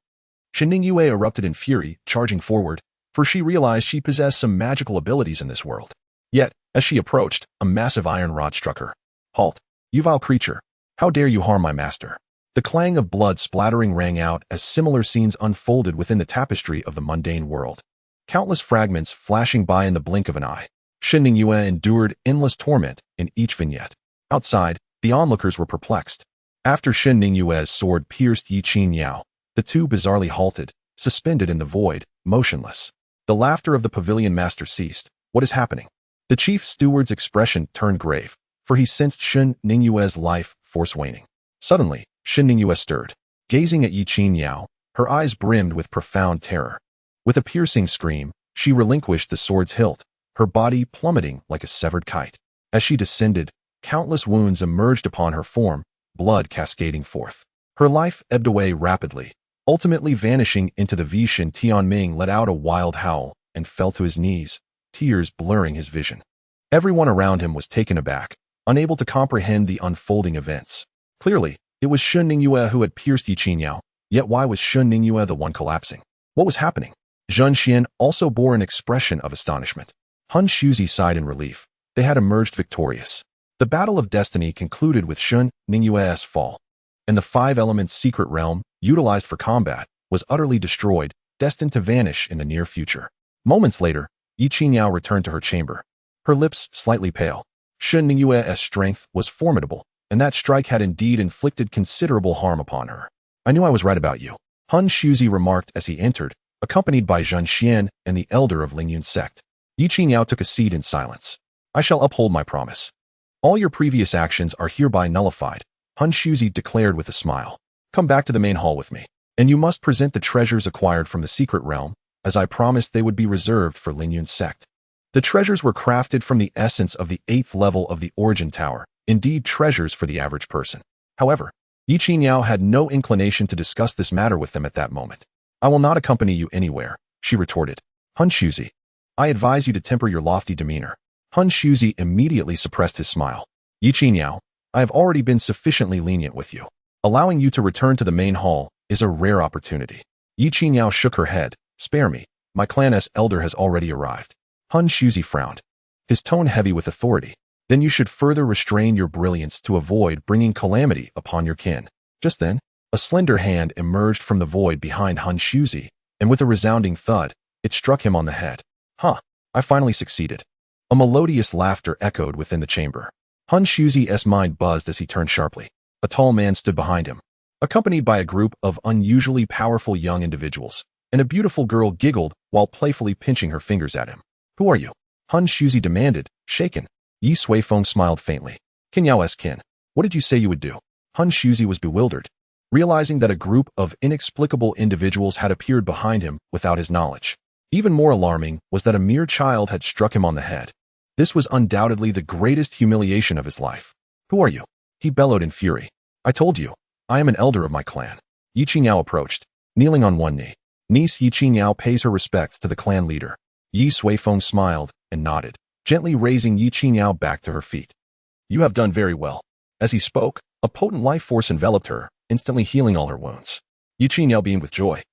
Shen Ningyue erupted in fury, charging forward, for she realized she possessed some magical abilities in this world. Yet, as she approached, a massive iron rod struck her. Halt, you vile creature. How dare you harm my master? The clang of blood splattering rang out as similar scenes unfolded within the tapestry of the mundane world. Countless fragments flashing by in the blink of an eye. Shen Ningyue endured endless torment in each vignette. Outside, the onlookers were perplexed. After Shen Ningyue's sword pierced Ye Qingyao, the two bizarrely halted, suspended in the void, motionless. The laughter of the pavilion master ceased. What is happening? The chief steward's expression turned grave, for he sensed Shen Ningyue's life force waning. Suddenly, Shen Ningyue stirred. Gazing at Ye Qingyao, her eyes brimmed with profound terror. With a piercing scream, she relinquished the sword's hilt, her body plummeting like a severed kite. As she descended, countless wounds emerged upon her form, blood cascading forth. Her life ebbed away rapidly, ultimately vanishing into the Vishan. Tianming let out a wild howl and fell to his knees, tears blurring his vision. Everyone around him was taken aback, unable to comprehend the unfolding events. Clearly, it was Shen Ningyue who had pierced Ye Qingyao, yet why was Shen Ningyue the one collapsing? What was happening? Zheng Xian also bore an expression of astonishment. Han Shuzi sighed in relief. They had emerged victorious. The battle of destiny concluded with Shen Ningyue's fall, and the five elements secret realm, utilized for combat, was utterly destroyed, destined to vanish in the near future. Moments later, Ye Qingyao returned to her chamber, her lips slightly pale. Shen Ningyue's strength was formidable, and that strike had indeed inflicted considerable harm upon her. I knew I was right about you, Han Shuzi remarked as he entered, accompanied by Zheng Xian and the elder of Lingyun sect. Ye Qingyao took a seat in silence. I shall uphold my promise. All your previous actions are hereby nullified, Han Shuzi declared with a smile. Come back to the main hall with me, and you must present the treasures acquired from the secret realm, as I promised they would be reserved for Lingyun's sect. The treasures were crafted from the essence of the 8th level of the Origin Tower, indeed treasures for the average person. However, Ye Qingyao had no inclination to discuss this matter with them at that moment. I will not accompany you anywhere, she retorted. Han Shuzi, I advise you to temper your lofty demeanor. Han Shuzi immediately suppressed his smile. Ye Qingyao, I have already been sufficiently lenient with you. Allowing you to return to the main hall is a rare opportunity. Ye Qingyao shook her head. Spare me, my clan's elder has already arrived. Han Shuzi frowned, his tone heavy with authority. Then you should further restrain your brilliance to avoid bringing calamity upon your kin. Just then, a slender hand emerged from the void behind Han Shuzi, and with a resounding thud, it struck him on the head. Huh, I finally succeeded. A melodious laughter echoed within the chamber. Han Shuzi's mind buzzed as he turned sharply. A tall man stood behind him, accompanied by a group of unusually powerful young individuals, and a beautiful girl giggled while playfully pinching her fingers at him. Who are you? Han Shuzi demanded, shaken. Ye Suifeng smiled faintly. Qinyao's kin. What did you say you would do? Han Shuzi was bewildered, realizing that a group of inexplicable individuals had appeared behind him without his knowledge. Even more alarming was that a mere child had struck him on the head. This was undoubtedly the greatest humiliation of his life. Who are you? He bellowed in fury. I told you, I am an elder of my clan. Ye Qingyao approached, kneeling on one knee. Niece Ye Qingyao pays her respects to the clan leader. Ye Suifeng smiled and nodded, gently raising Ye Qingyao back to her feet. You have done very well. As he spoke, a potent life force enveloped her, instantly healing all her wounds. Ye Qingyao beamed with joy.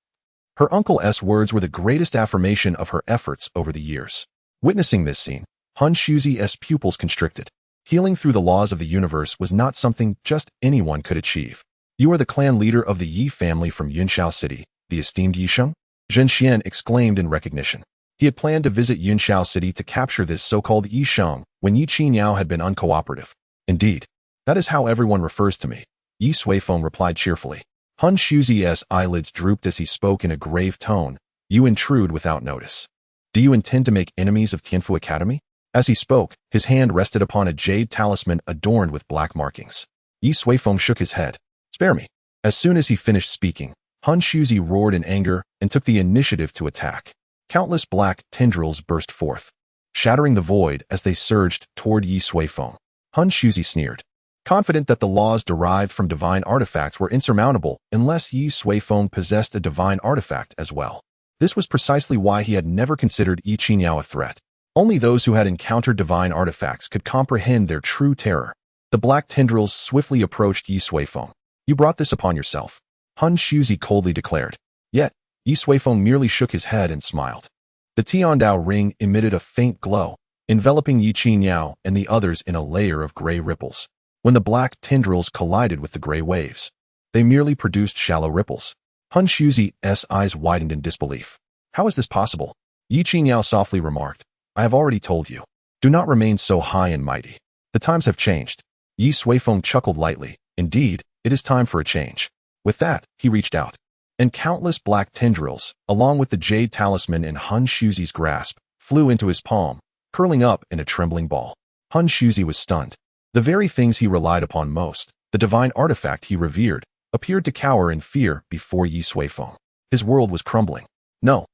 Her uncle's words were the greatest affirmation of her efforts over the years. Witnessing this scene, Han Shuzi's pupils constricted. Healing through the laws of the universe was not something just anyone could achieve. You are the clan leader of the Yi family from Yunshao City, the esteemed Yisheng? Zheng Xian exclaimed in recognition. He had planned to visit Yunshao City to capture this so-called Yisheng when Ye Qingyao had been uncooperative. Indeed, that is how everyone refers to me, Ye Suifeng replied cheerfully. Han Shuzi's eyelids drooped as he spoke in a grave tone. You intrude without notice. Do you intend to make enemies of Tianfu Academy? As he spoke, his hand rested upon a jade talisman adorned with black markings. Ye Suifeng shook his head. Spare me. As soon as he finished speaking, Han Shuzi roared in anger and took the initiative to attack. Countless black tendrils burst forth, shattering the void as they surged toward Ye Suifeng. Han Shuzi sneered, confident that the laws derived from divine artifacts were insurmountable unless Ye Suifeng possessed a divine artifact as well. This was precisely why he had never considered Ye Qingyao a threat. Only those who had encountered divine artifacts could comprehend their true terror. The black tendrils swiftly approached Ye Suifeng. You brought this upon yourself, Han Shuzi coldly declared. Yet, Ye Suifeng merely shook his head and smiled. The Tiandao ring emitted a faint glow, enveloping Yi Qingyao and the others in a layer of gray ripples. When the black tendrils collided with the gray waves, they merely produced shallow ripples. Han Shuzi's eyes widened in disbelief. How is this possible? Yi Qingyao softly remarked. I have already told you. Do not remain so high and mighty. The times have changed. Ye Suifeng chuckled lightly. Indeed, it is time for a change. With that, he reached out. And countless black tendrils, along with the jade talisman in Han Shuzi's grasp, flew into his palm, curling up in a trembling ball. Han Shuzi was stunned. The very things he relied upon most, the divine artifact he revered, appeared to cower in fear before Ye Suifeng. His world was crumbling. No,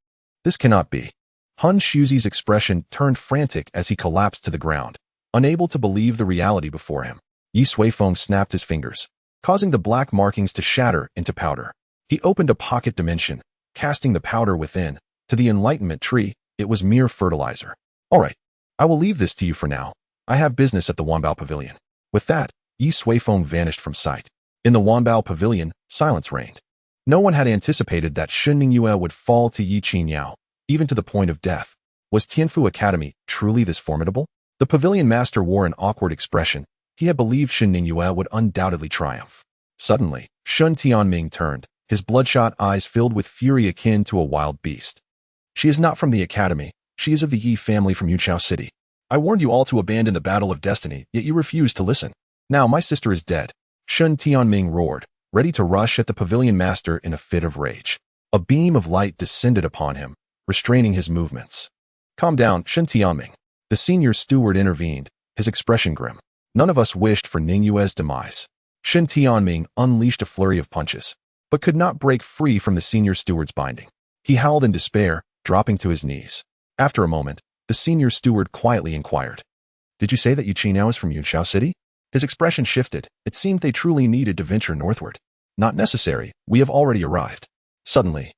this cannot be. Han Shuzi's expression turned frantic as he collapsed to the ground, unable to believe the reality before him. Ye Suifeng snapped his fingers, causing the black markings to shatter into powder. He opened a pocket dimension, casting the powder within. To the enlightenment tree, it was mere fertilizer. All right, I will leave this to you for now. I have business at the Wanbao Pavilion. With that, Ye Suifeng vanished from sight. In the Wanbao Pavilion, silence reigned. No one had anticipated that Shen Ningyue would fall to Yi Qingyao, even to the point of death. Was Tianfu Academy truly this formidable? The pavilion master wore an awkward expression. He had believed Shen Ningyue would undoubtedly triumph. Suddenly, Shun Tianming turned, his bloodshot eyes filled with fury akin to a wild beast. She is not from the academy. She is of the Yi family from Yuchao City. I warned you all to abandon the battle of destiny, yet you refused to listen. Now my sister is dead. Shun Tianming roared, ready to rush at the pavilion master in a fit of rage. A beam of light descended upon him, restraining his movements. Calm down, Shun Tianming. The senior steward intervened, his expression grim. None of us wished for Ningyue's demise. Shen Tianming unleashed a flurry of punches, but could not break free from the senior steward's binding. He howled in despair, dropping to his knees. After a moment, the senior steward quietly inquired, Did you say that Yi Qingyao is from Yuchao City? His expression shifted. It seemed they truly needed to venture northward. Not necessary, we have already arrived. Suddenly,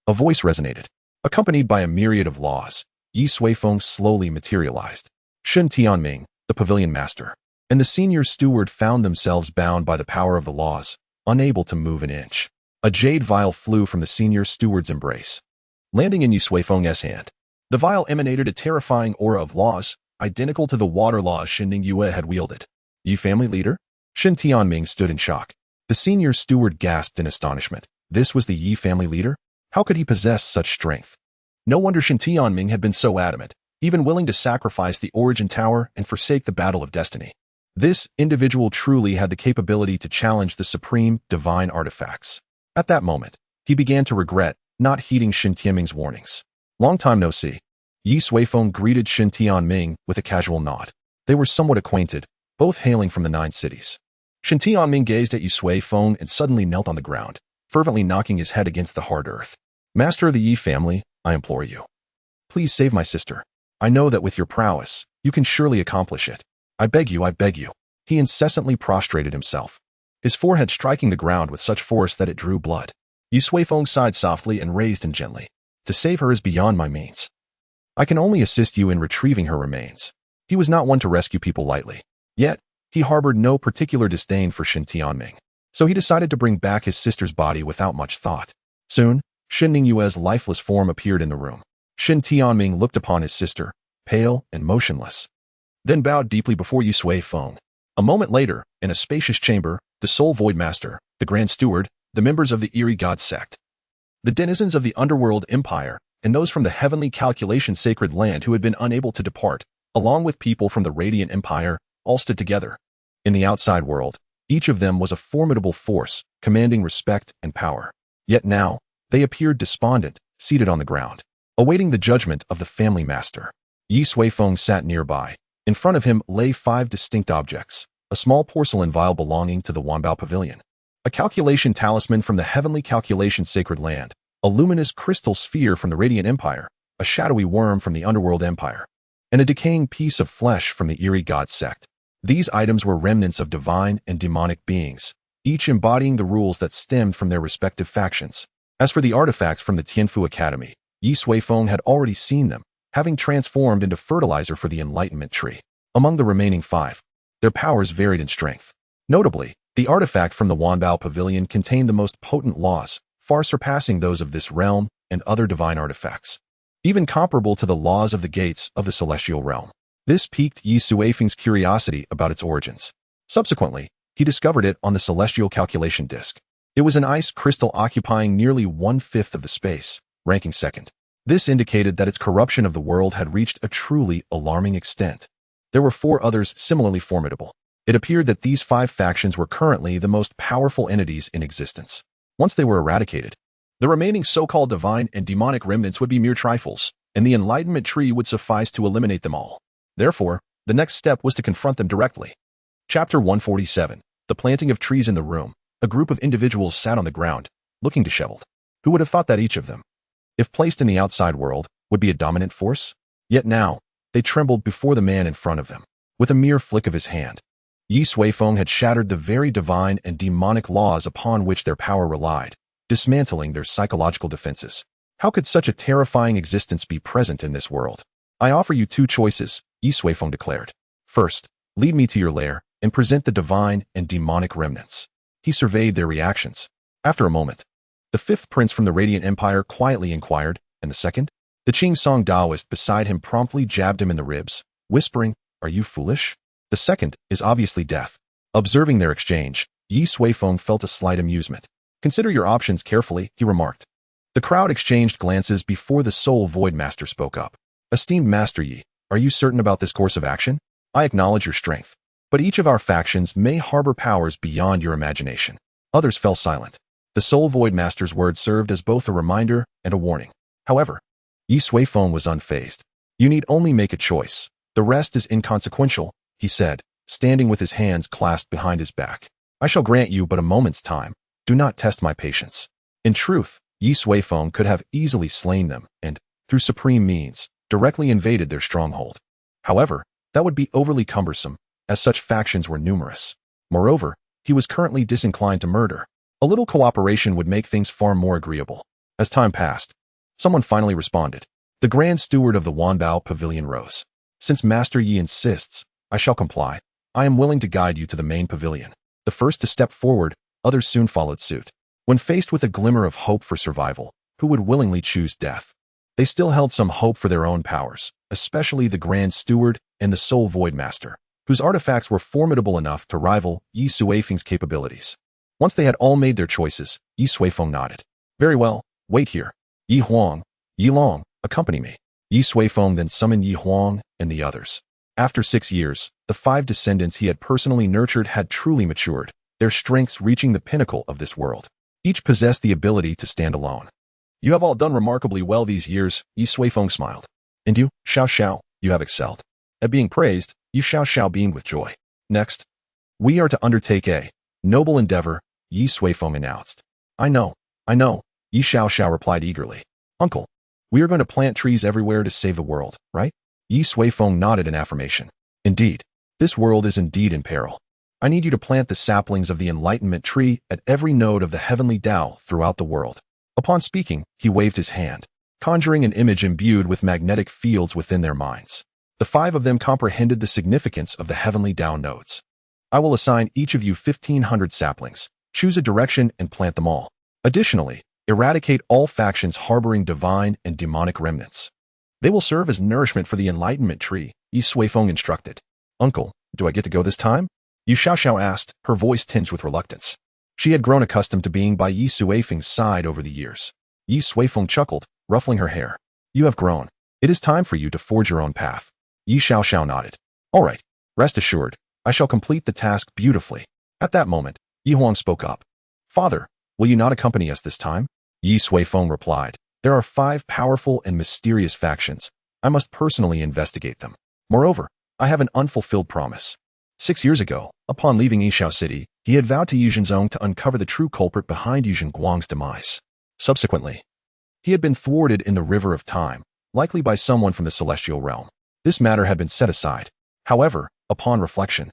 a voice resonated. Accompanied by a myriad of laws, Ye Suifeng slowly materialized. Shun Tianming, the pavilion master, and the senior steward found themselves bound by the power of the laws, unable to move an inch. A jade vial flew from the senior steward's embrace, landing in Ye Suifeng's hand. The vial emanated a terrifying aura of laws, identical to the water laws Shen Ningyue had wielded. Yi family leader? Shen Tianming stood in shock. The senior steward gasped in astonishment. This was the Yi family leader? How could he possess such strength? No wonder Shen Tianming had been so adamant, even willing to sacrifice the origin tower and forsake the battle of destiny. This individual truly had the capability to challenge the supreme divine artifacts. At that moment, he began to regret not heeding Shen Tianming's warnings. Long time no see. Ye Suifeng greeted Shen Tianming with a casual nod. They were somewhat acquainted, both hailing from the 9 cities. Shen Tianming gazed at Ye Suifeng and suddenly knelt on the ground, fervently knocking his head against the hard earth. Master of the Yi family, I implore you. Please save my sister. I know that with your prowess, you can surely accomplish it. I beg you, I beg you. He incessantly prostrated himself, his forehead striking the ground with such force that it drew blood. Ye Suifeng sighed softly and raised him gently. To save her is beyond my means. I can only assist you in retrieving her remains. He was not one to rescue people lightly. Yet, he harbored no particular disdain for Shen Tianming, so he decided to bring back his sister's body without much thought. Soon, Shen Ningyue's lifeless form appeared in the room. Shen Tianming looked upon his sister, pale and motionless, then bowed deeply before Ye Suifeng. A moment later, in a spacious chamber, the sole Void Master, the Grand Steward, the members of the Eerie God sect, the denizens of the Underworld Empire, and those from the Heavenly Calculation Sacred Land who had been unable to depart, along with people from the Radiant Empire, all stood together. In the outside world, each of them was a formidable force, commanding respect and power. Yet now, they appeared despondent, seated on the ground, awaiting the judgment of the family master. Ye Suifeng sat nearby. In front of him lay 5 distinct objects: a small porcelain vial belonging to the Wanbao Pavilion, a calculation talisman from the Heavenly Calculation Sacred Land, a luminous crystal sphere from the Radiant Empire, a shadowy worm from the Underworld Empire, and a decaying piece of flesh from the Eerie God sect. These items were remnants of divine and demonic beings, each embodying the rules that stemmed from their respective factions. As for the artifacts from the Tianfu Academy, Ye Suifeng had already seen them, having transformed into fertilizer for the enlightenment tree. Among the remaining 5, their powers varied in strength. Notably, the artifact from the Wanbao Pavilion contained the most potent laws, far surpassing those of this realm and other divine artifacts, even comparable to the laws of the gates of the celestial realm. This piqued Ye Suifeng's curiosity about its origins. Subsequently, he discovered it on the celestial calculation disk. It was an ice crystal occupying nearly 1/5 of the space, ranking second. This indicated that its corruption of the world had reached a truly alarming extent. There were 4 others similarly formidable. It appeared that these 5 factions were currently the most powerful entities in existence. Once they were eradicated, the remaining so-called divine and demonic remnants would be mere trifles, and the enlightenment tree would suffice to eliminate them all. Therefore, the next step was to confront them directly. Chapter 147. The planting of trees in the room. A group of individuals sat on the ground, looking disheveled. Who would have thought that each of them, if placed in the outside world, would be a dominant force? Yet now, they trembled before the man in front of them. With a mere flick of his hand, Ye Suifeng had shattered the very divine and demonic laws upon which their power relied, dismantling their psychological defenses. How could such a terrifying existence be present in this world? I offer you 2 choices, Ye Suifeng declared. First, lead me to your lair and present the divine and demonic remnants. He surveyed their reactions. After a moment, the 5th prince from the Radiant Empire quietly inquired, and the second? The Qing-Song Taoist beside him promptly jabbed him in the ribs, whispering, "Are you foolish? The second is obviously death." Observing their exchange, Ye Suifeng felt a slight amusement. "Consider your options carefully," he remarked. The crowd exchanged glances before the Soul Void Master spoke up. "Esteemed Master Yi, are you certain about this course of action? I acknowledge your strength, but each of our factions may harbor powers beyond your imagination." Others fell silent. The Soul Void Master's words served as both a reminder and a warning. However, Ye Suifeng was unfazed. "You need only make a choice. The rest is inconsequential," he said, standing with his hands clasped behind his back. "I shall grant you but a moment's time. Do not test my patience." In truth, Ye Suifeng could have easily slain them and, through supreme means, directly invaded their stronghold. However, that would be overly cumbersome, as such factions were numerous. Moreover, he was currently disinclined to murder. A little cooperation would make things far more agreeable. As time passed, someone finally responded. The Grand Steward of the Wanbao Pavilion rose. "Since Master Yi insists, I shall comply. I am willing to guide you to the main pavilion." The first to step forward, others soon followed suit. When faced with a glimmer of hope for survival, who would willingly choose death? They still held some hope for their own powers, especially the Grand Steward and the Soul Void Master, whose artifacts were formidable enough to rival Ye Suifeng's capabilities. Once they had all made their choices, Ye Suifeng nodded. "Very well, wait here. Yi Huang, Yi Long, accompany me." Ye Suifeng then summoned Yi Huang and the others. After 6 years, the 5 descendants he had personally nurtured had truly matured, their strengths reaching the pinnacle of this world. Each possessed the ability to stand alone. "You have all done remarkably well these years," Ye Suifeng smiled. "And you, Xiao Xiao, you have excelled." At being praised, Ye Xiao Xiao beamed with joy. "Next, we are to undertake a noble endeavor," Ye Suifeng announced. I know, Ye Xiao Xiao replied eagerly. "Uncle, we are going to plant trees everywhere to save the world, right?" Ye Suifeng nodded in affirmation. "Indeed, this world is indeed in peril. I need you to plant the saplings of the enlightenment tree at every node of the heavenly Dao throughout the world." Upon speaking, he waved his hand, conjuring an image imbued with magnetic fields within their minds. The 5 of them comprehended the significance of the heavenly Dao nodes. "I will assign each of you 1,500 saplings. Choose a direction and plant them all. Additionally, eradicate all factions harboring divine and demonic remnants. They will serve as nourishment for the enlightenment tree," Ye Suifeng instructed. "Uncle, do I get to go this time?" Ye Xiao Xiao asked, her voice tinged with reluctance. She had grown accustomed to being by Ye Suifeng's side over the years. Ye Suifeng chuckled, ruffling her hair. "You have grown. It is time for you to forge your own path." Ye Xiao Xiao nodded. "All right, rest assured, I shall complete the task beautifully." At that moment, Yi Huang spoke up. "Father, will you not accompany us this time?" Ye Suifeng replied. "There are 5 powerful and mysterious factions. I must personally investigate them. Moreover, I have an unfulfilled promise." 6 years ago, upon leaving Yishao City, he had vowed to Yu Zhenzong to uncover the true culprit behind Yu Zhenguang's demise. Subsequently, he had been thwarted in the River of Time, likely by someone from the celestial realm. This matter had been set aside. However, upon reflection,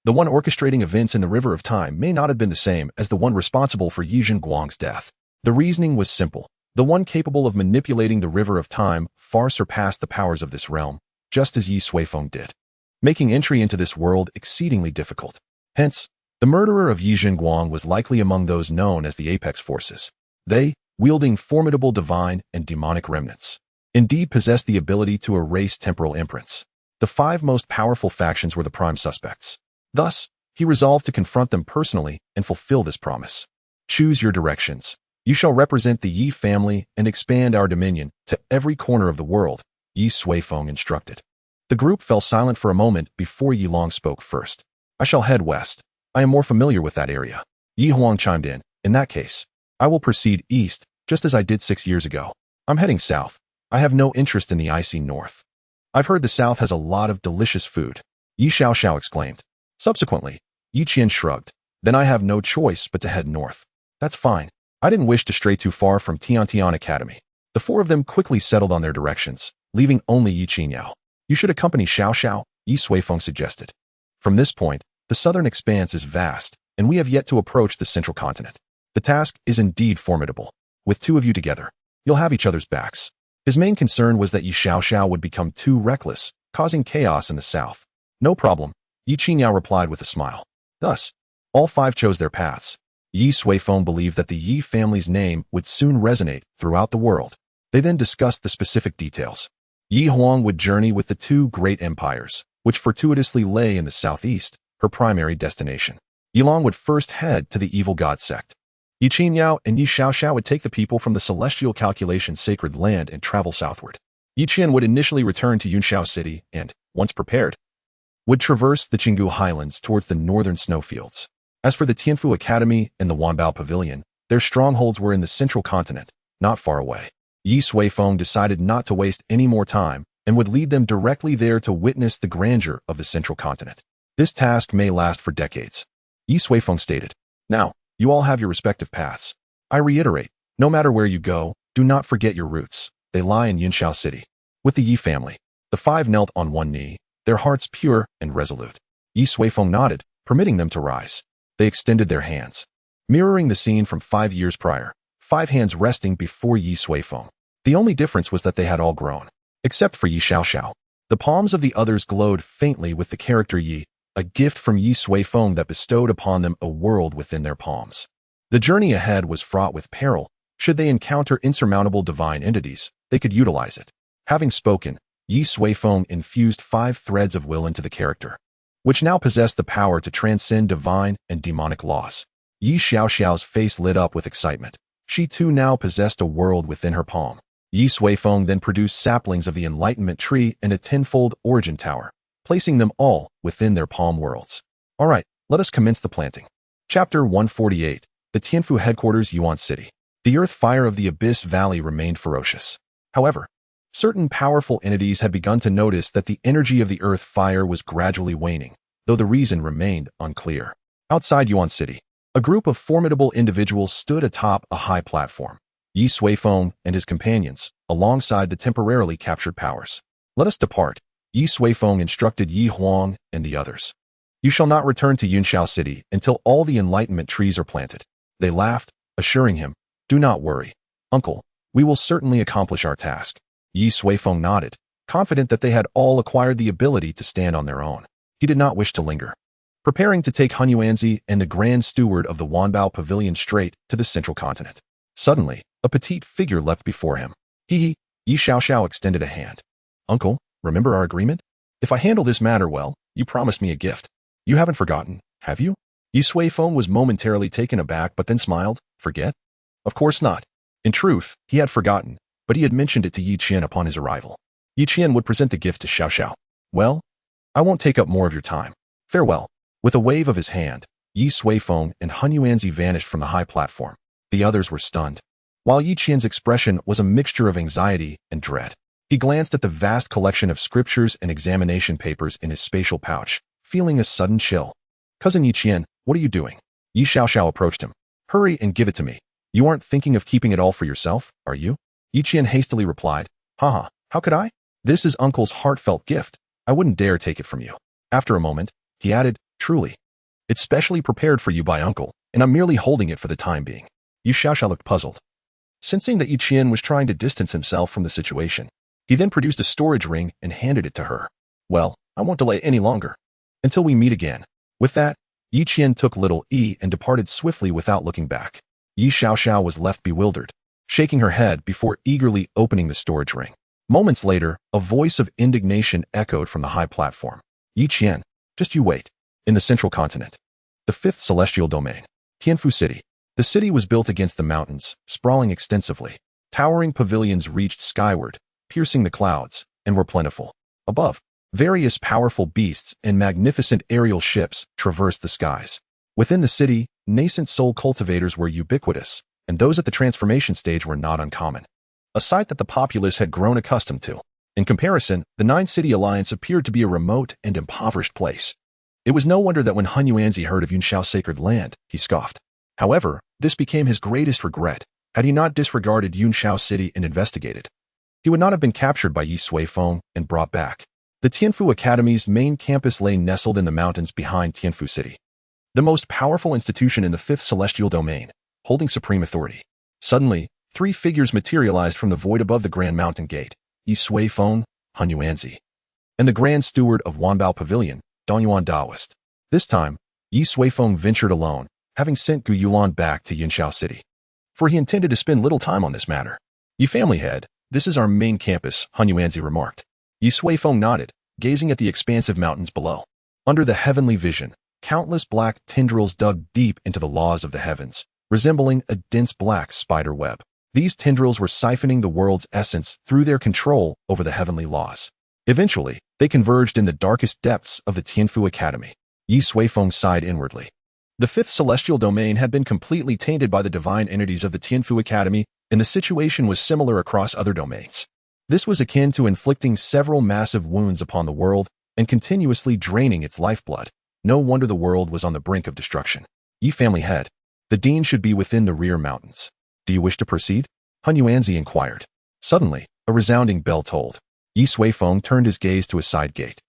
the one orchestrating events in the River of Time may not have been the same as the one responsible for Yu Zhenguang's death. The reasoning was simple. The one capable of manipulating the river of time far surpassed the powers of this realm, just as Ye Suifeng did, making entry into this world exceedingly difficult. Hence, the murderer of Yi Jingguang was likely among those known as the Apex Forces. They, wielding formidable divine and demonic remnants, indeed possessed the ability to erase temporal imprints. The 5 most powerful factions were the prime suspects. Thus, he resolved to confront them personally and fulfill this promise. Choose your directions. You shall represent the Yi family and expand our dominion to every corner of the world, Ye Suifeng instructed. The group fell silent for a moment before Yi Long spoke first. I shall head west. I am more familiar with that area. Yi Huang chimed in. In that case, I will proceed east, just as I did 6 years ago. I'm heading south. I have no interest in the icy north. I've heard the south has a lot of delicious food, Yi Xiaoxiao exclaimed. Subsequently, Yi Qian shrugged. Then I have no choice but to head north. That's fine. I didn't wish to stray too far from Tiantian Academy. The 4 of them quickly settled on their directions, leaving only Yi Qianyao. You should accompany Xiaoxiao, Ye Suifeng suggested. From this point, the southern expanse is vast, and we have yet to approach the central continent. The task is indeed formidable. With 2 of you together, you'll have each other's backs. His main concern was that Yi Xiaoxiao would become too reckless, causing chaos in the south. No problem, Yi Qianyao replied with a smile. Thus, all 5 chose their paths. Ye Suifeng believed that the Yi family's name would soon resonate throughout the world. They then discussed the specific details. Yi Huang would journey with the 2 great empires, which fortuitously lay in the southeast, her primary destination. Yi Long would first head to the evil god sect. Yi Qianyao and Yi Xiaoxiao would take the people from the celestial calculation sacred land and travel southward. Yi Qian would initially return to Yunxiao City and, once prepared, would traverse the Qinggu Highlands towards the northern snowfields. As for the Tianfu Academy and the Wanbao Pavilion, their strongholds were in the central continent, not far away. Ye Suifeng decided not to waste any more time and would lead them directly there to witness the grandeur of the central continent. This task may last for decades. Ye Suifeng stated. Now, you all have your respective paths. I reiterate, no matter where you go, do not forget your roots. They lie in Yunxiao City. With the Yi family, the 5 knelt on one knee, their hearts pure and resolute. Ye Suifeng nodded, permitting them to rise. They extended their hands, mirroring the scene from 5 years prior, 5 hands resting before Ye Suifeng. The only difference was that they had all grown, except for Yi Xiaoxiao. The palms of the others glowed faintly with the character Yi, a gift from Ye Suifeng that bestowed upon them a world within their palms. The journey ahead was fraught with peril. Should they encounter insurmountable divine entities, they could utilize it. Having spoken, Ye Suifeng infused 5 threads of will into the character, which now possessed the power to transcend divine and demonic laws. Yi Xiaoxiao's face lit up with excitement. She too now possessed a world within her palm. Ye Suifeng then produced saplings of the enlightenment tree and a 10-fold origin tower, placing them all within their palm worlds. All right, let us commence the planting. Chapter 148, the Tianfu headquarters, Yuan City. The earth fire of the Abyss Valley remained ferocious. However, certain powerful entities had begun to notice that the energy of the earth fire was gradually waning, though the reason remained unclear. Outside Yuan City, a group of formidable individuals stood atop a high platform. Ye Suifeng and his companions, alongside the temporarily captured powers. Let us depart, Ye Suifeng instructed Yi Huang and the others. You shall not return to Yunxiao City until all the enlightenment trees are planted. They laughed, assuring him, do not worry, uncle, we will certainly accomplish our task. Ye Suifeng nodded, confident that they had all acquired the ability to stand on their own. He did not wish to linger, preparing to take Hunyuanzi and the Grand Steward of the Wanbao Pavilion straight to the central continent. Suddenly, a petite figure leapt before him. Yi Xiaoxiao extended a hand. Uncle, remember our agreement? If I handle this matter well, you promised me a gift. You haven't forgotten, have you? Ye Suifeng was momentarily taken aback but then smiled. Forget? Of course not. In truth, he had forgotten, but he had mentioned it to Yi Qian upon his arrival. Yi Qian would present the gift to Xiaoxiao. Well, I won't take up more of your time. Farewell. With a wave of his hand, Ye Suifeng and Hunyuanzi vanished from the high platform. The others were stunned. While Yi Qian's expression was a mixture of anxiety and dread, he glanced at the vast collection of scriptures and examination papers in his spatial pouch, feeling a sudden chill. Cousin Yi Qian, what are you doing? Yi Xiaoxiao approached him. Hurry and give it to me. You aren't thinking of keeping it all for yourself, are you? Yi Qian hastily replied. Haha, how could I? This is uncle's heartfelt gift. I wouldn't dare take it from you. After a moment, he added, truly. It's specially prepared for you by uncle, and I'm merely holding it for the time being. Yi Xiaoxiao looked puzzled. Sensing that Yi Qian was trying to distance himself from the situation, he then produced a storage ring and handed it to her. Well, I won't delay any longer. Until we meet again. With that, Yi Qian took little E and departed swiftly without looking back. Yi Xiaoxiao was left bewildered, shaking her head before eagerly opening the storage ring. Moments later, a voice of indignation echoed from the high platform. Yi Qian, just you wait. In the central continent, the fifth celestial domain, Tianfu City. The city was built against the mountains, sprawling extensively. Towering pavilions reached skyward, piercing the clouds, and were plentiful. Above, various powerful beasts and magnificent aerial ships traversed the skies. Within the city, nascent soul cultivators were ubiquitous, and those at the transformation stage were not uncommon. A sight that the populace had grown accustomed to. In comparison, the Nine-City Alliance appeared to be a remote and impoverished place. It was no wonder that when Han Yuanzi heard of Yunshao's sacred land, he scoffed. However, this became his greatest regret. Had he not disregarded Yunshao's city and investigated, he would not have been captured by Ye Suifeng and brought back. The Tianfu Academy's main campus lay nestled in the mountains behind Tianfu City, the most powerful institution in the fifth celestial domain, holding supreme authority. Suddenly, three figures materialized from the void above the Grand Mountain Gate: Ye Suifeng, Han Yuanzi, and the Grand Steward of Wanbao Pavilion, Dongyuan Daoist. This time, Ye Suifeng ventured alone, having sent Gu Yulan back to Yinshao City, for he intended to spend little time on this matter. Ye family head, this is our main campus, Han Yuanzi remarked. Ye Suifeng nodded, gazing at the expansive mountains below. Under the heavenly vision, countless black tendrils dug deep into the laws of the heavens, resembling a dense black spider web. These tendrils were siphoning the world's essence through their control over the heavenly laws. Eventually, they converged in the darkest depths of the Tianfu Academy. Ye Suifeng sighed inwardly. The fifth celestial domain had been completely tainted by the divine entities of the Tianfu Academy, and the situation was similar across other domains. This was akin to inflicting several massive wounds upon the world and continuously draining its lifeblood. No wonder the world was on the brink of destruction. Ye family head, the dean should be within the rear mountains. Do you wish to proceed? Han Yuanzi inquired. Suddenly, a resounding bell tolled. Ye Suifeng turned his gaze to a side gate,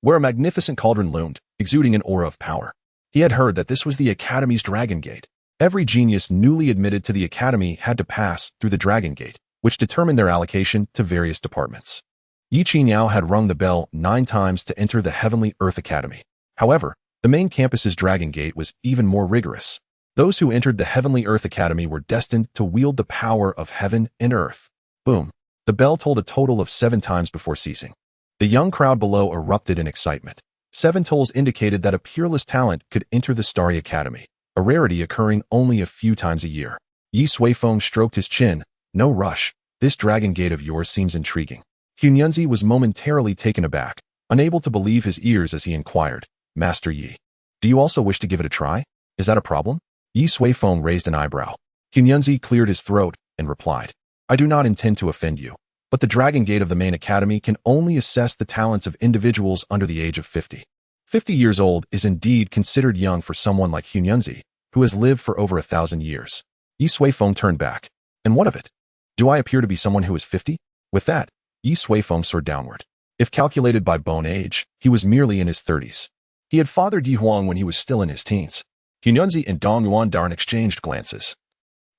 where a magnificent cauldron loomed, exuding an aura of power. He had heard that this was the Academy's Dragon Gate. Every genius newly admitted to the Academy had to pass through the Dragon Gate, which determined their allocation to various departments. Yi Qinyao had rung the bell 9 times to enter the Heavenly Earth Academy. However, the main campus's Dragon Gate was even more rigorous. Those who entered the Heavenly Earth Academy were destined to wield the power of heaven and earth. Boom. The bell tolled a total of 7 times before ceasing. The young crowd below erupted in excitement. 7 tolls indicated that a peerless talent could enter the Starry Academy, a rarity occurring only a few times a year. Ye Suifeng stroked his chin. No rush. This Dragon Gate of yours seems intriguing. Hunyunzi was momentarily taken aback, unable to believe his ears as he inquired, Master Yi, do you also wish to give it a try? Is that a problem? Ye Suifeng raised an eyebrow. Hunyunzi cleared his throat and replied, I do not intend to offend you, but the Dragon Gate of the main academy can only assess the talents of individuals under the age of 50. 50 years old is indeed considered young for someone like Hunyunzi, who has lived for over 1,000 years. Ye Suifeng turned back. And what of it? Do I appear to be someone who is 50? With that, Ye Suifeng soared downward. If calculated by bone age, he was merely in his 30s. He had fathered Yi Huang when he was still in his teens. Hunyunzi and Dongyuan Darn exchanged glances.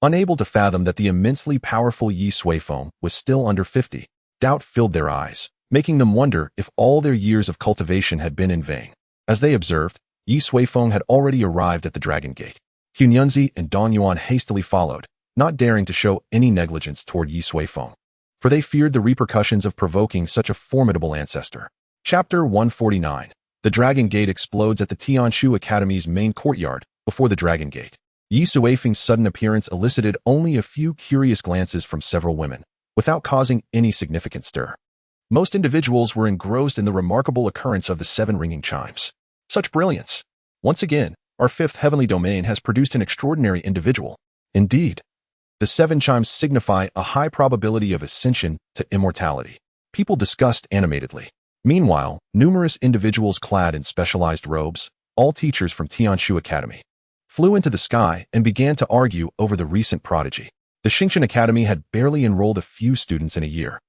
Unable to fathom that the immensely powerful Ye Suifeng was still under 50, doubt filled their eyes, making them wonder if all their years of cultivation had been in vain. As they observed, Ye Suifeng had already arrived at the Dragon Gate. Hunyunzi and Dongyuan hastily followed, not daring to show any negligence toward Ye Suifeng, for they feared the repercussions of provoking such a formidable ancestor. Chapter 149. The Dragon Gate explodes at the Tianshu Academy's main courtyard before the Dragon Gate. Ye Suifeng's sudden appearance elicited only a few curious glances from several women, without causing any significant stir. Most individuals were engrossed in the remarkable occurrence of the 7 ringing chimes. Such brilliance! Once again, our 5th heavenly domain has produced an extraordinary individual. Indeed, the 7 chimes signify a high probability of ascension to immortality. People discussed animatedly. Meanwhile, numerous individuals clad in specialized robes, all teachers from Tianshu Academy, flew into the sky and began to argue over the recent prodigy. The Xingshan Academy had barely enrolled a few students in a year,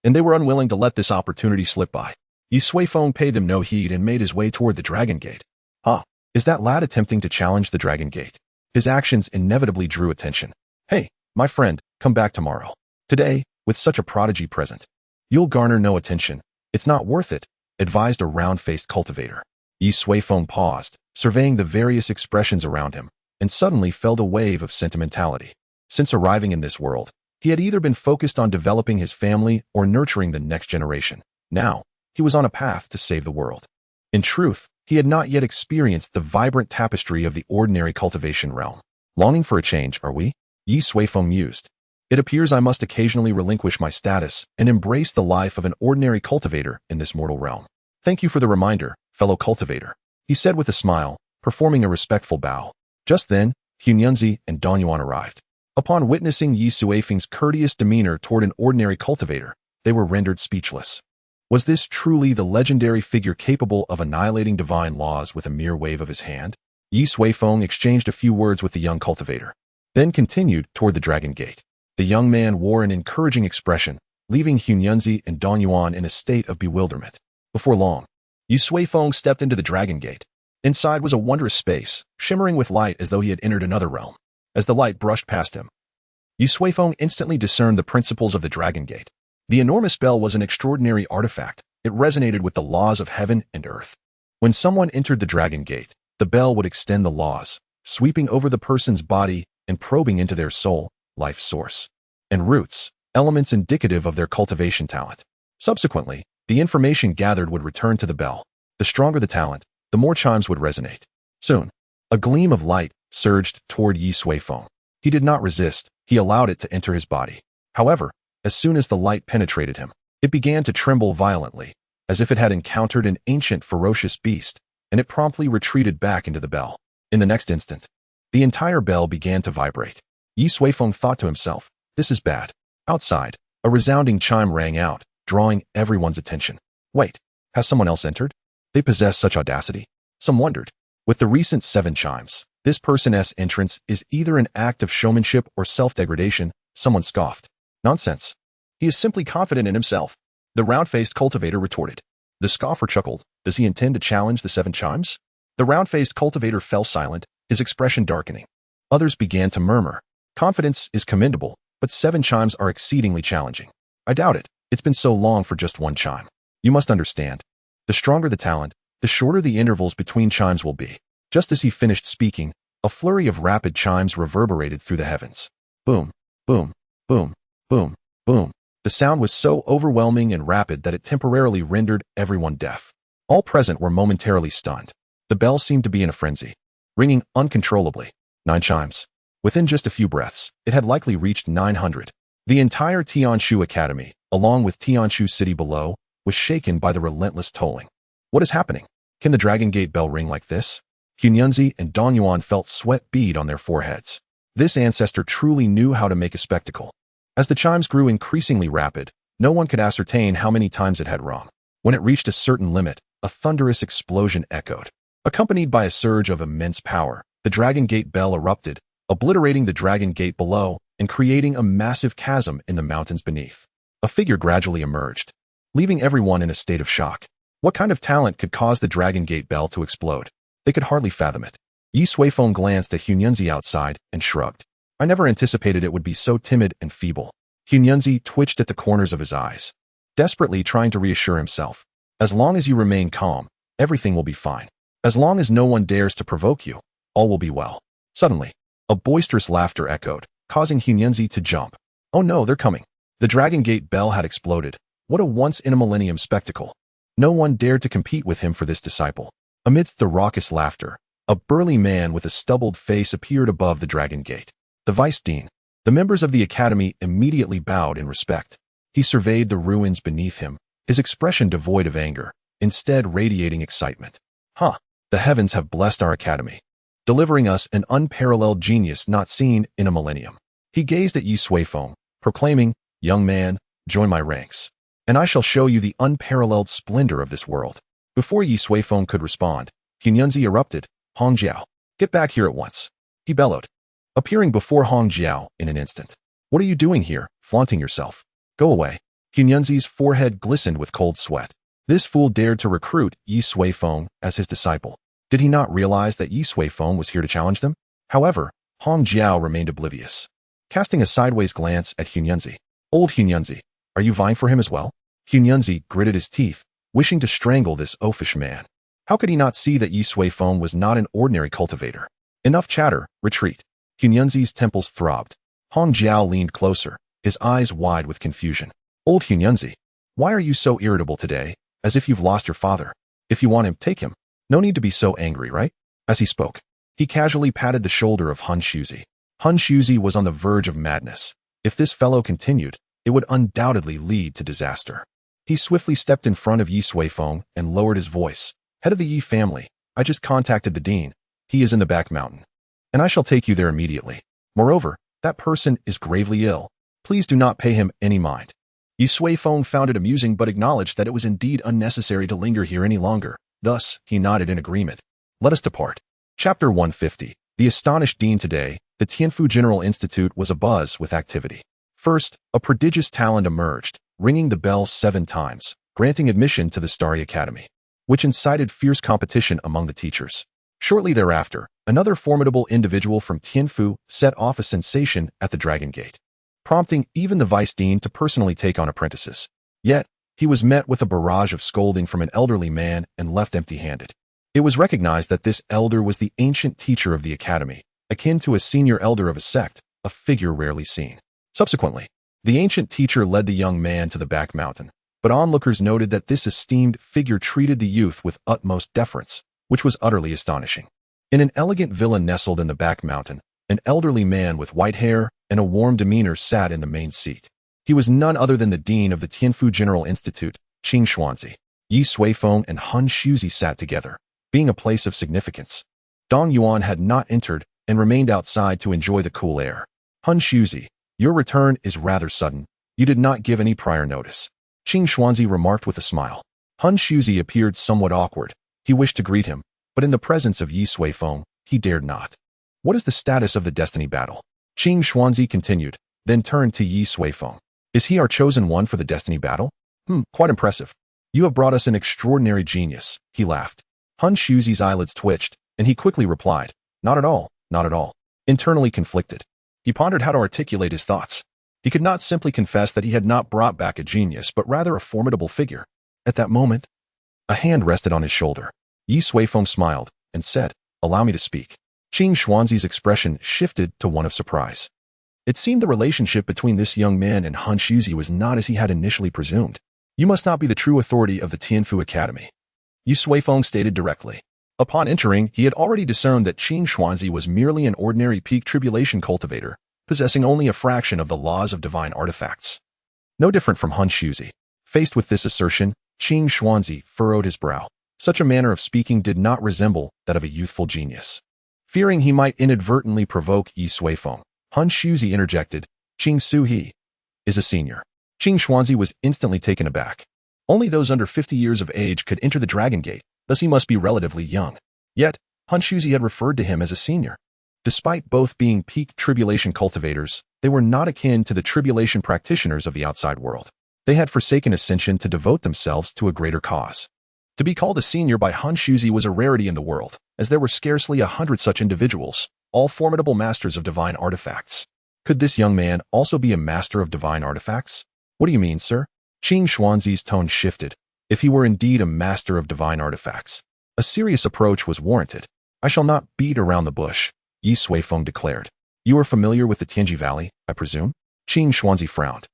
and they were unwilling to let this opportunity slip by. Ye Suifeng paid them no heed and made his way toward the Dragon Gate. Is that lad attempting to challenge the Dragon Gate? His actions inevitably drew attention. Hey, My friend, come back tomorrow. Today, with such a prodigy present, you'll garner no attention. It's not worth it, advised a round-faced cultivator. Ye Suifeng paused, surveying the various expressions around him, and suddenly felt a wave of sentimentality. Since arriving in this world, he had either been focused on developing his family or nurturing the next generation. Now, he was on a path to save the world. In truth, he had not yet experienced the vibrant tapestry of the ordinary cultivation realm. Longing for a change, are we? Ye Suifeng mused. It appears I must occasionally relinquish my status and embrace the life of an ordinary cultivator in this mortal realm. Thank you for the reminder, fellow cultivator, he said with a smile, performing a respectful bow. Just then, Hunyunzi and Danyuan arrived. Upon witnessing Ye Suifeng's courteous demeanor toward an ordinary cultivator, they were rendered speechless. Was this truly the legendary figure capable of annihilating divine laws with a mere wave of his hand? Ye Suifeng exchanged a few words with the young cultivator, then continued toward the Dragon Gate. The young man wore an encouraging expression, leaving Hunyunzi and Danyuan in a state of bewilderment. Before long, Ye Suifeng stepped into the Dragon Gate. Inside was a wondrous space, shimmering with light as though he had entered another realm. As the light brushed past him, Ye Suifeng instantly discerned the principles of the Dragon Gate. The enormous bell was an extraordinary artifact. It resonated with the laws of heaven and earth. When someone entered the Dragon Gate, the bell would extend the laws, sweeping over the person's body and probing into their soul, life source, and roots, elements indicative of their cultivation talent. Subsequently, the information gathered would return to the bell. The stronger the talent, the more chimes would resonate. Soon, a gleam of light surged toward Ye Suifeng. He did not resist, he allowed it to enter his body. However, as soon as the light penetrated him, it began to tremble violently, as if it had encountered an ancient ferocious beast, and it promptly retreated back into the bell. In the next instant, the entire bell began to vibrate. Ye Suifeng thought to himself, this is bad. Outside, a resounding chime rang out, drawing everyone's attention. Wait, has someone else entered? They possess such audacity? Some wondered. With the recent 7 chimes, this person's entrance is either an act of showmanship or self-degradation, someone scoffed. Nonsense. He is simply confident in himself. The round-faced cultivator retorted. The scoffer chuckled. Does he intend to challenge the 7 chimes? The round-faced cultivator fell silent, his expression darkening. Others began to murmur. Confidence is commendable, but 7 chimes are exceedingly challenging. I doubt it. It's been so long for just 1 chime. You must understand. The stronger the talent, the shorter the intervals between chimes will be. Just as he finished speaking, a flurry of rapid chimes reverberated through the heavens. Boom, boom, boom, boom, boom. The sound was so overwhelming and rapid that it temporarily rendered everyone deaf. All present were momentarily stunned. The bell seemed to be in a frenzy, ringing uncontrollably. 9 chimes. Within just a few breaths, it had likely reached 900. The entire Tianshu Academy, along with Tianshu City below, was shaken by the relentless tolling. What is happening? Can the Dragon Gate bell ring like this? Hunyunzi and Danyuan felt sweat bead on their foreheads. This ancestor truly knew how to make a spectacle. As the chimes grew increasingly rapid, no one could ascertain how many times it had rung. When it reached a certain limit, a thunderous explosion echoed. Accompanied by a surge of immense power, the Dragon Gate bell erupted, obliterating the Dragon Gate below and creating a massive chasm in the mountains beneath. A figure gradually emerged, leaving everyone in a state of shock. What kind of talent could cause the Dragon Gate bell to explode? They could hardly fathom it. Ye Suifeng glanced at Hunyunzi outside and shrugged. I never anticipated it would be so timid and feeble. Hunyunzi twitched at the corners of his eyes, desperately trying to reassure himself. As long as you remain calm, everything will be fine. As long as no one dares to provoke you, all will be well. Suddenly, a boisterous laughter echoed, causing Hunyunzi to jump. Oh no, they're coming. The Dragon Gate bell had exploded. What a once-in-a-millennium spectacle. No one dared to compete with him for this disciple. Amidst the raucous laughter, a burly man with a stubbled face appeared above the Dragon Gate. The Vice Dean. The members of the Academy immediately bowed in respect. He surveyed the ruins beneath him, his expression devoid of anger, instead radiating excitement. The heavens have blessed our Academy, delivering us an unparalleled genius not seen in a millennium. He gazed at Ye Suifeng, proclaiming, Young man, join my ranks, and I shall show you the unparalleled splendor of this world. Before Ye Suifeng could respond, Hunyunzi erupted. Hong Jiao, get back here at once, he bellowed, appearing before Hong Jiao in an instant. What are you doing here, flaunting yourself? Go away. Hunyunzi's forehead glistened with cold sweat. This fool dared to recruit Ye Suifeng as his disciple. Did he not realize that Ye Suifeng was here to challenge them? However, Hong Jiao remained oblivious. casting a sideways glance at Hunyunzi. Old Hunyunzi, are you vying for him as well? Hunyunzi gritted his teeth, wishing to strangle this oafish man. How could he not see that Ye Suifeng was not an ordinary cultivator? Enough chatter, retreat. Hunyunzi's temples throbbed. Hong Jiao leaned closer, his eyes wide with confusion. Old Hunyunzi, why are you so irritable today, as if you've lost your father? If you want him, take him. No need to be so angry, right? As he spoke, he casually patted the shoulder of Hun Shuzi. Hun Shuzi was on the verge of madness. If this fellow continued, it would undoubtedly lead to disaster. He swiftly stepped in front of Ye Suifeng and lowered his voice. Head of the Ye family, I just contacted the dean. He is in the back mountain. And I shall take you there immediately. Moreover, that person is gravely ill. Please do not pay him any mind. Ye Suifeng found it amusing but acknowledged that it was indeed unnecessary to linger here any longer. Thus, he nodded in agreement. Let us depart. Chapter 150. The astonished dean today, the Tianfu General Institute was abuzz with activity. First, a prodigious talent emerged, ringing the bell 7 times, granting admission to the Starry Academy, which incited fierce competition among the teachers. Shortly thereafter, another formidable individual from Tianfu set off a sensation at the Dragon Gate, prompting even the vice dean to personally take on apprentices. Yet, he was met with a barrage of scolding from an elderly man and left empty-handed. It was recognized that this elder was the ancient teacher of the academy, akin to a senior elder of a sect, a figure rarely seen. Subsequently, the ancient teacher led the young man to the back mountain, but onlookers noted that this esteemed figure treated the youth with utmost deference, which was utterly astonishing. In an elegant villa nestled in the back mountain, an elderly man with white hair and a warm demeanor sat in the main seat. He was none other than the dean of the Tianfu General Institute, Qing Xuanzi. Ye Suifeng and Hun Shuzi sat together, being a place of significance. Dong Yuan had not entered and remained outside to enjoy the cool air. Hun Shuzi, your return is rather sudden. You did not give any prior notice. Qing Xuanzi remarked with a smile. Hun Shuzi appeared somewhat awkward. He wished to greet him, but in the presence of Ye Suifeng, he dared not. What is the status of the destiny battle? Qing Xuanzi continued, then turned to Ye Suifeng. Is he our chosen one for the destiny battle? Quite impressive. You have brought us an extraordinary genius, he laughed. Hun Shuzi's eyelids twitched, and he quickly replied, not at all, not at all. Internally conflicted. He pondered how to articulate his thoughts. He could not simply confess that he had not brought back a genius, but rather a formidable figure. At that moment, a hand rested on his shoulder. Ye Suifeng smiled and said, allow me to speak. Qing Xuanzi's expression shifted to one of surprise. It seemed the relationship between this young man and Han Shuzi was not as he had initially presumed. You must not be the true authority of the Tianfu Academy, Ye Suifeng stated directly. Upon entering, he had already discerned that Qing Xuanzi was merely an ordinary peak tribulation cultivator, possessing only a fraction of the laws of divine artifacts. No different from Hun Shuzi. Faced with this assertion, Qing Xuanzi furrowed his brow. Such a manner of speaking did not resemble that of a youthful genius. Fearing he might inadvertently provoke Ye Suifeng, Hun Shuzi interjected, Qing Su-he is a senior. Qing Xuanzi was instantly taken aback. Only those under 50 years of age could enter the Dragon Gate, thus he must be relatively young. Yet, Hun Shuzi had referred to him as a senior. Despite both being peak tribulation cultivators, they were not akin to the tribulation practitioners of the outside world. They had forsaken ascension to devote themselves to a greater cause. To be called a senior by Han Shuzi was a rarity in the world, as there were scarcely 100 such individuals, all formidable masters of divine artifacts. Could this young man also be a master of divine artifacts? What do you mean, sir? Qing Xuanzi's tone shifted. If he were indeed a master of divine artifacts, a serious approach was warranted. I shall not beat around the bush, Ye Suifeng declared. You are familiar with the Tianji Valley, I presume? Qing Xuanzi frowned.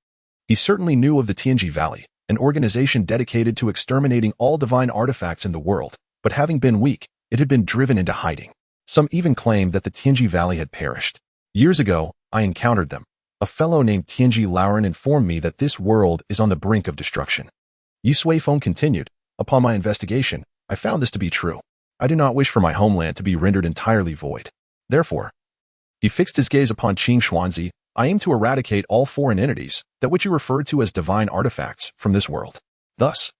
He certainly knew of the Tianji Valley, an organization dedicated to exterminating all divine artifacts in the world, but having been weak, it had been driven into hiding. Some even claimed that the Tianji Valley had perished. Years ago, I encountered them. A fellow named Tianji Lauren informed me that this world is on the brink of destruction. Ye Suifeng continued, upon my investigation, I found this to be true. I do not wish for my homeland to be rendered entirely void. Therefore, he fixed his gaze upon Qing Xuanzi. I aim to eradicate all foreign entities, that which you referred to as divine artifacts, from this world. Thus,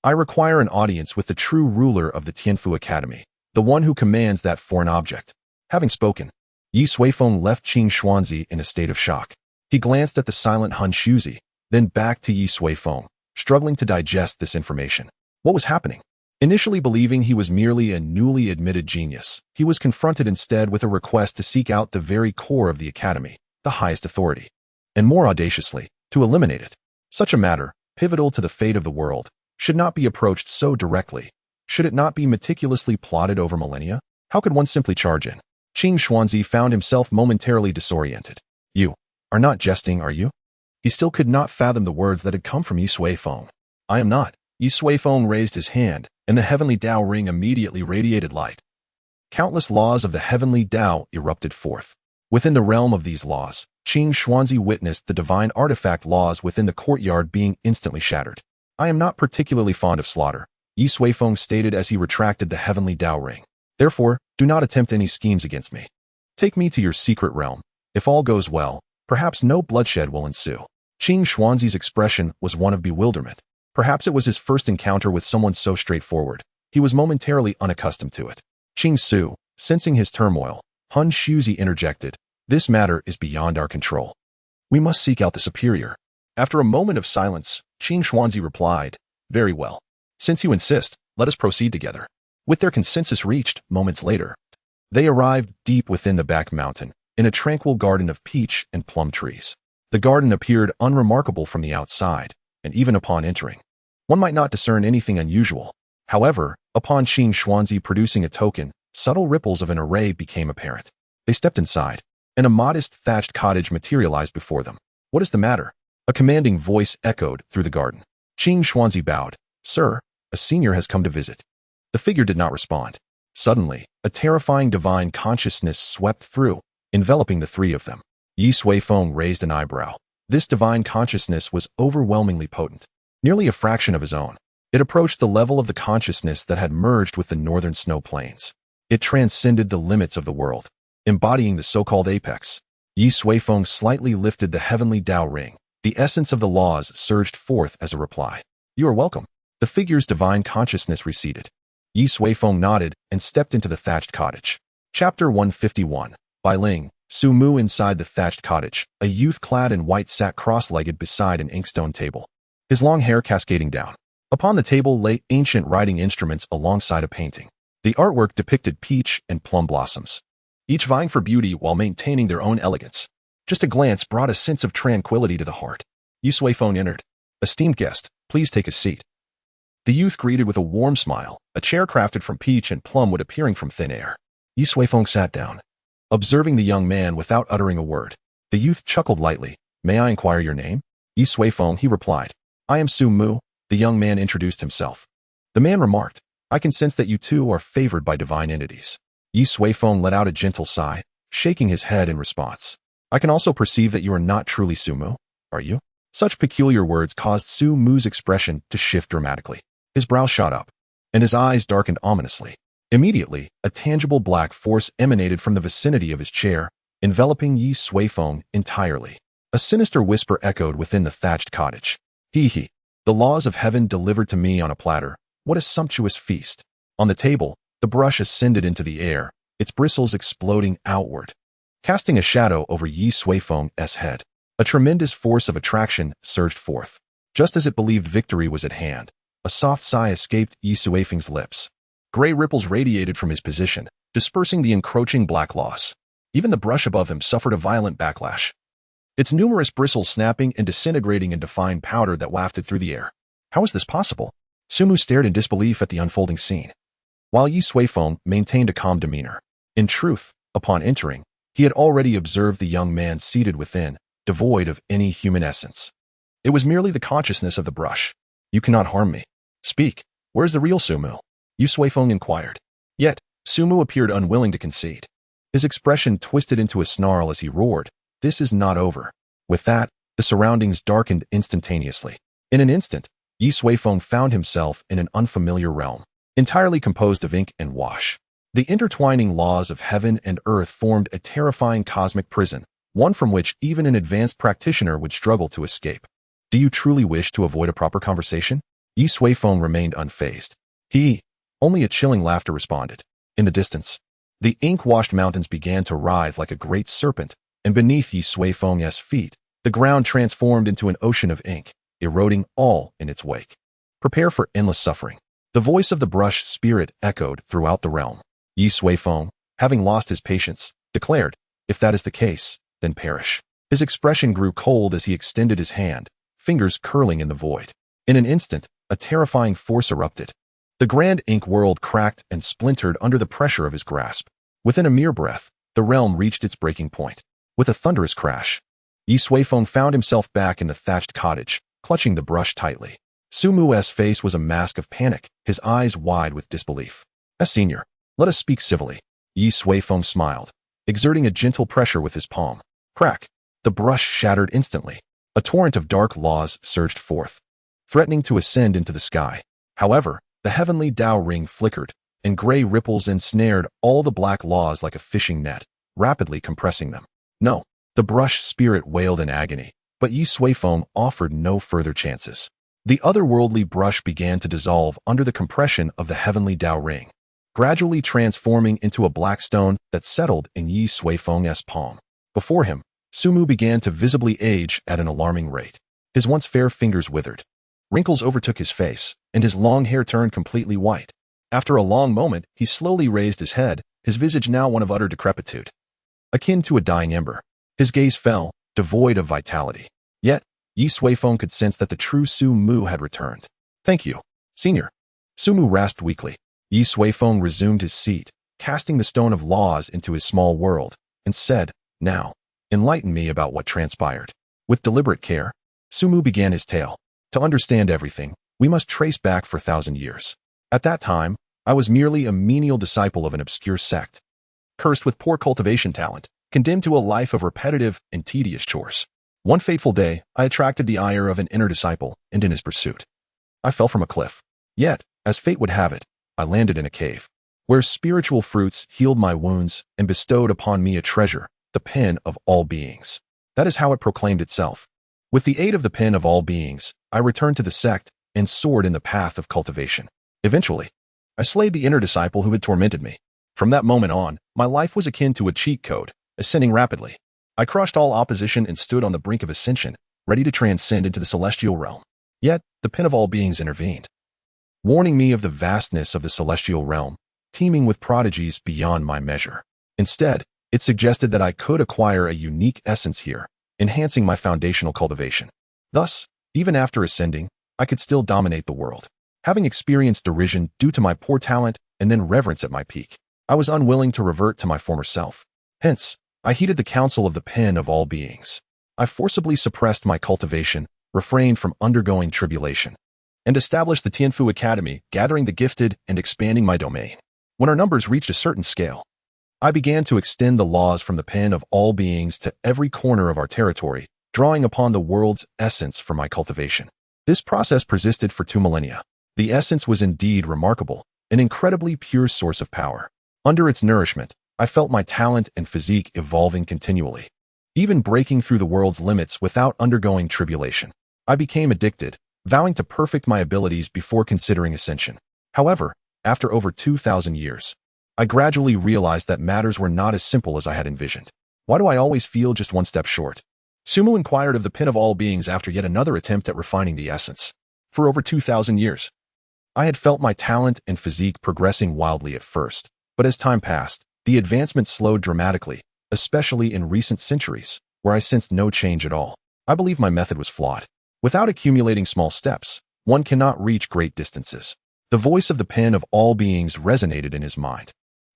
I require an audience with the true ruler of the Tianfu Academy, the one who commands that foreign object. Having spoken, Ye Suifeng left Qing Xuanzi in a state of shock. He glanced at the silent Hun Shuzi, then back to Ye Suifeng, struggling to digest this information. What was happening? Initially believing he was merely a newly admitted genius, he was confronted instead with a request to seek out the very core of the academy, the highest authority, and more audaciously, to eliminate it. Such a matter, pivotal to the fate of the world, should not be approached so directly. Should it not be meticulously plotted over millennia? How could one simply charge in? Qing Xuanzi found himself momentarily disoriented. You are not jesting, are you? He still could not fathom the words that had come from Ye Suifeng. I am not. Ye Suifeng raised his hand, and the heavenly Dao ring immediately radiated light. Countless laws of the heavenly Dao erupted forth. Within the realm of these laws, Qing Xuanzi witnessed the divine artifact laws within the courtyard being instantly shattered. I am not particularly fond of slaughter, Ye Suifeng stated as he retracted the heavenly Dao ring. Therefore, do not attempt any schemes against me. Take me to your secret realm. If all goes well, perhaps no bloodshed will ensue. Qing Xuanzi's expression was one of bewilderment. Perhaps it was his first encounter with someone so straightforward. He was momentarily unaccustomed to it. Qing Su, sensing his turmoil, Han Shuzi interjected, "This matter is beyond our control. We must seek out the superior." After a moment of silence, Qing Xuanzi replied, "Very well. Since you insist, let us proceed together." With their consensus reached, moments later, they arrived deep within the back mountain, in a tranquil garden of peach and plum trees. The garden appeared unremarkable from the outside, and even upon entering, one might not discern anything unusual. However, upon Qing Xuanzi producing a token, subtle ripples of an array became apparent. They stepped inside, and a modest thatched cottage materialized before them. "What is the matter?" A commanding voice echoed through the garden. Qing Xuanzi bowed. "Sir, a senior has come to visit." The figure did not respond. Suddenly, a terrifying divine consciousness swept through, enveloping the three of them. Ye Suifeng raised an eyebrow. This divine consciousness was overwhelmingly potent, nearly a fraction of his own. It approached the level of the consciousness that had merged with the northern snow plains. It transcended the limits of the world, embodying the so-called apex. Ye Suifeng slightly lifted the heavenly Dao ring. The essence of the laws surged forth as a reply. "You are welcome." The figure's divine consciousness receded. Ye Suifeng nodded and stepped into the thatched cottage. Chapter 151. Bai Ling, Su Mu. Inside the thatched cottage, a youth clad in white sat cross-legged beside an inkstone table, his long hair cascading down. Upon the table lay ancient writing instruments alongside a painting. The artwork depicted peach and plum blossoms, each vying for beauty while maintaining their own elegance. Just a glance brought a sense of tranquility to the heart. Ye Suifeng entered. "Esteemed guest, please take a seat." The youth greeted with a warm smile, a chair crafted from peach and plumwood appearing from thin air. Ye Suifeng sat down, observing the young man without uttering a word. The youth chuckled lightly. "May I inquire your name?" "Ye Suifeng," he replied. "I am Su Mu." The young man introduced himself. The man remarked, "I can sense that you two are favored by divine entities." Ye Suifeng let out a gentle sigh, shaking his head in response. "I can also perceive that you are not truly Su Mu, are you?" Such peculiar words caused Su Mu's expression to shift dramatically. His brow shot up, and his eyes darkened ominously. Immediately, a tangible black force emanated from the vicinity of his chair, enveloping Ye Suifeng entirely. A sinister whisper echoed within the thatched cottage. "He. The laws of heaven delivered to me on a platter. What a sumptuous feast." On the table, the brush ascended into the air, its bristles exploding outward, casting a shadow over Ye Suifeng's head. A tremendous force of attraction surged forth. Just as it believed victory was at hand, a soft sigh escaped Ye Suifeng's lips. Gray ripples radiated from his position, dispersing the encroaching black loss. Even the brush above him suffered a violent backlash, its numerous bristles snapping and disintegrating into fine powder that wafted through the air. How is this possible? Su Mu stared in disbelief at the unfolding scene, while Ye Suifeng maintained a calm demeanor. In truth, upon entering, he had already observed the young man seated within, devoid of any human essence. It was merely the consciousness of the brush. "You cannot harm me. Speak, where's the real Su Mu?" Ye Suifeng inquired. Yet, Su Mu appeared unwilling to concede. His expression twisted into a snarl as he roared, "This is not over." With that, the surroundings darkened instantaneously. In an instant, Ye Suifeng found himself in an unfamiliar realm, entirely composed of ink and wash. The intertwining laws of heaven and earth formed a terrifying cosmic prison, one from which even an advanced practitioner would struggle to escape. "Do you truly wish to avoid a proper conversation?" Ye Suifeng remained unfazed. Only a chilling laughter responded. In the distance, the ink-washed mountains began to writhe like a great serpent, and beneath Ye Suifeng's feet, the ground transformed into an ocean of ink, eroding all in its wake. "Prepare for endless suffering." The voice of the brush spirit echoed throughout the realm. Ye Suifeng, having lost his patience, declared, "If that is the case, then perish." His expression grew cold as he extended his hand, fingers curling in the void. In an instant, a terrifying force erupted. The grand ink world cracked and splintered under the pressure of his grasp. Within a mere breath, the realm reached its breaking point. With a thunderous crash, Ye Suifeng found himself back in the thatched cottage, clutching the brush tightly. Sumu's face was a mask of panic, his eyes wide with disbelief. Senior, let us speak civilly. Ye Suifeng smiled, exerting a gentle pressure with his palm. Crack! The brush shattered instantly. A torrent of dark laws surged forth, threatening to ascend into the sky. However, the heavenly Dao ring flickered, and gray ripples ensnared all the black laws like a fishing net, rapidly compressing them. No, the brush spirit wailed in agony, but Ye Suifeng offered no further chances. The otherworldly brush began to dissolve under the compression of the heavenly Dao ring, gradually transforming into a black stone that settled in Ye Suifeng's palm. Before him, Sumu began to visibly age at an alarming rate. His once fair fingers withered. Wrinkles overtook his face, and his long hair turned completely white. After a long moment, he slowly raised his head, his visage now one of utter decrepitude, akin to a dying ember. His gaze fell, devoid of vitality. Yet, Ye Suifeng could sense that the true Sumu had returned. Thank you, Senior. Sumu rasped weakly. Ye Suifeng resumed his seat, casting the stone of laws into his small world, and said, Now, enlighten me about what transpired. With deliberate care, Sumu began his tale. To understand everything, we must trace back for 1,000 years. At that time, I was merely a menial disciple of an obscure sect, cursed with poor cultivation talent, condemned to a life of repetitive and tedious chores. One fateful day, I attracted the ire of an inner disciple, and in his pursuit, I fell from a cliff. Yet, as fate would have it, I landed in a cave, where spiritual fruits healed my wounds and bestowed upon me a treasure, the pen of all beings. That is how it proclaimed itself. With the aid of the pen of all beings, I returned to the sect and soared in the path of cultivation. Eventually, I slayed the inner disciple who had tormented me. From that moment on, my life was akin to a cheat code, ascending rapidly. I crushed all opposition and stood on the brink of ascension, ready to transcend into the celestial realm. Yet, the pen of all beings intervened, warning me of the vastness of the celestial realm, teeming with prodigies beyond my measure. Instead, it suggested that I could acquire a unique essence here, enhancing my foundational cultivation. Thus, even after ascending, I could still dominate the world. Having experienced derision due to my poor talent and then reverence at my peak, I was unwilling to revert to my former self. Hence, I heeded the counsel of the pen of all beings. I forcibly suppressed my cultivation, refrained from undergoing tribulation, and established the Tianfu Academy, gathering the gifted and expanding my domain. When our numbers reached a certain scale, I began to extend the laws from the pen of all beings to every corner of our territory, drawing upon the world's essence for my cultivation. This process persisted for 2 millennia. The essence was indeed remarkable, an incredibly pure source of power. Under its nourishment, I felt my talent and physique evolving continually, even breaking through the world's limits without undergoing tribulation. I became addicted, vowing to perfect my abilities before considering ascension. However, after over 2,000 years, I gradually realized that matters were not as simple as I had envisioned. Why do I always feel just one step short? Sumu inquired of the pen of all beings after yet another attempt at refining the essence. For over 2,000 years, I had felt my talent and physique progressing wildly at first, but as time passed, the advancement slowed dramatically, especially in recent centuries, where I sensed no change at all. I believe my method was flawed. Without accumulating small steps, one cannot reach great distances. The voice of the pen of all beings resonated in his mind.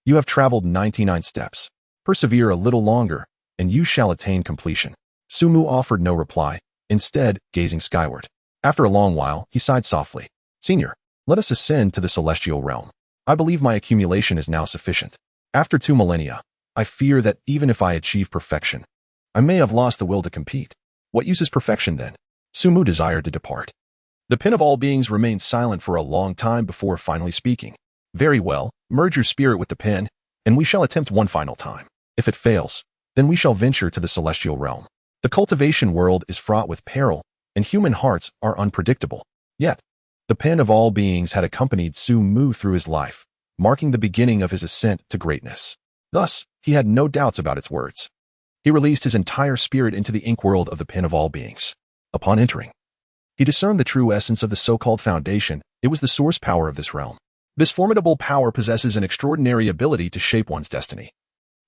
You have traveled 99 steps. Persevere a little longer, and you shall attain completion. Sumu offered no reply, instead gazing skyward. After a long while, he sighed softly. Senior, let us ascend to the celestial realm. I believe my accumulation is now sufficient. After 2 millennia, I fear that even if I achieve perfection, I may have lost the will to compete. What use is perfection then? Sumu desired to depart. The pen of all beings remained silent for a long time before finally speaking. Very well, merge your spirit with the pen, and we shall attempt one final time. If it fails, then we shall venture to the celestial realm. The cultivation world is fraught with peril, and human hearts are unpredictable. Yet, the pen of all beings had accompanied Sumu through his life, marking the beginning of his ascent to greatness. Thus, he had no doubts about its words. He released his entire spirit into the ink world of the pen of all beings. Upon entering, he discerned the true essence of the so-called foundation. It was the source power of this realm. This formidable power possesses an extraordinary ability to shape one's destiny,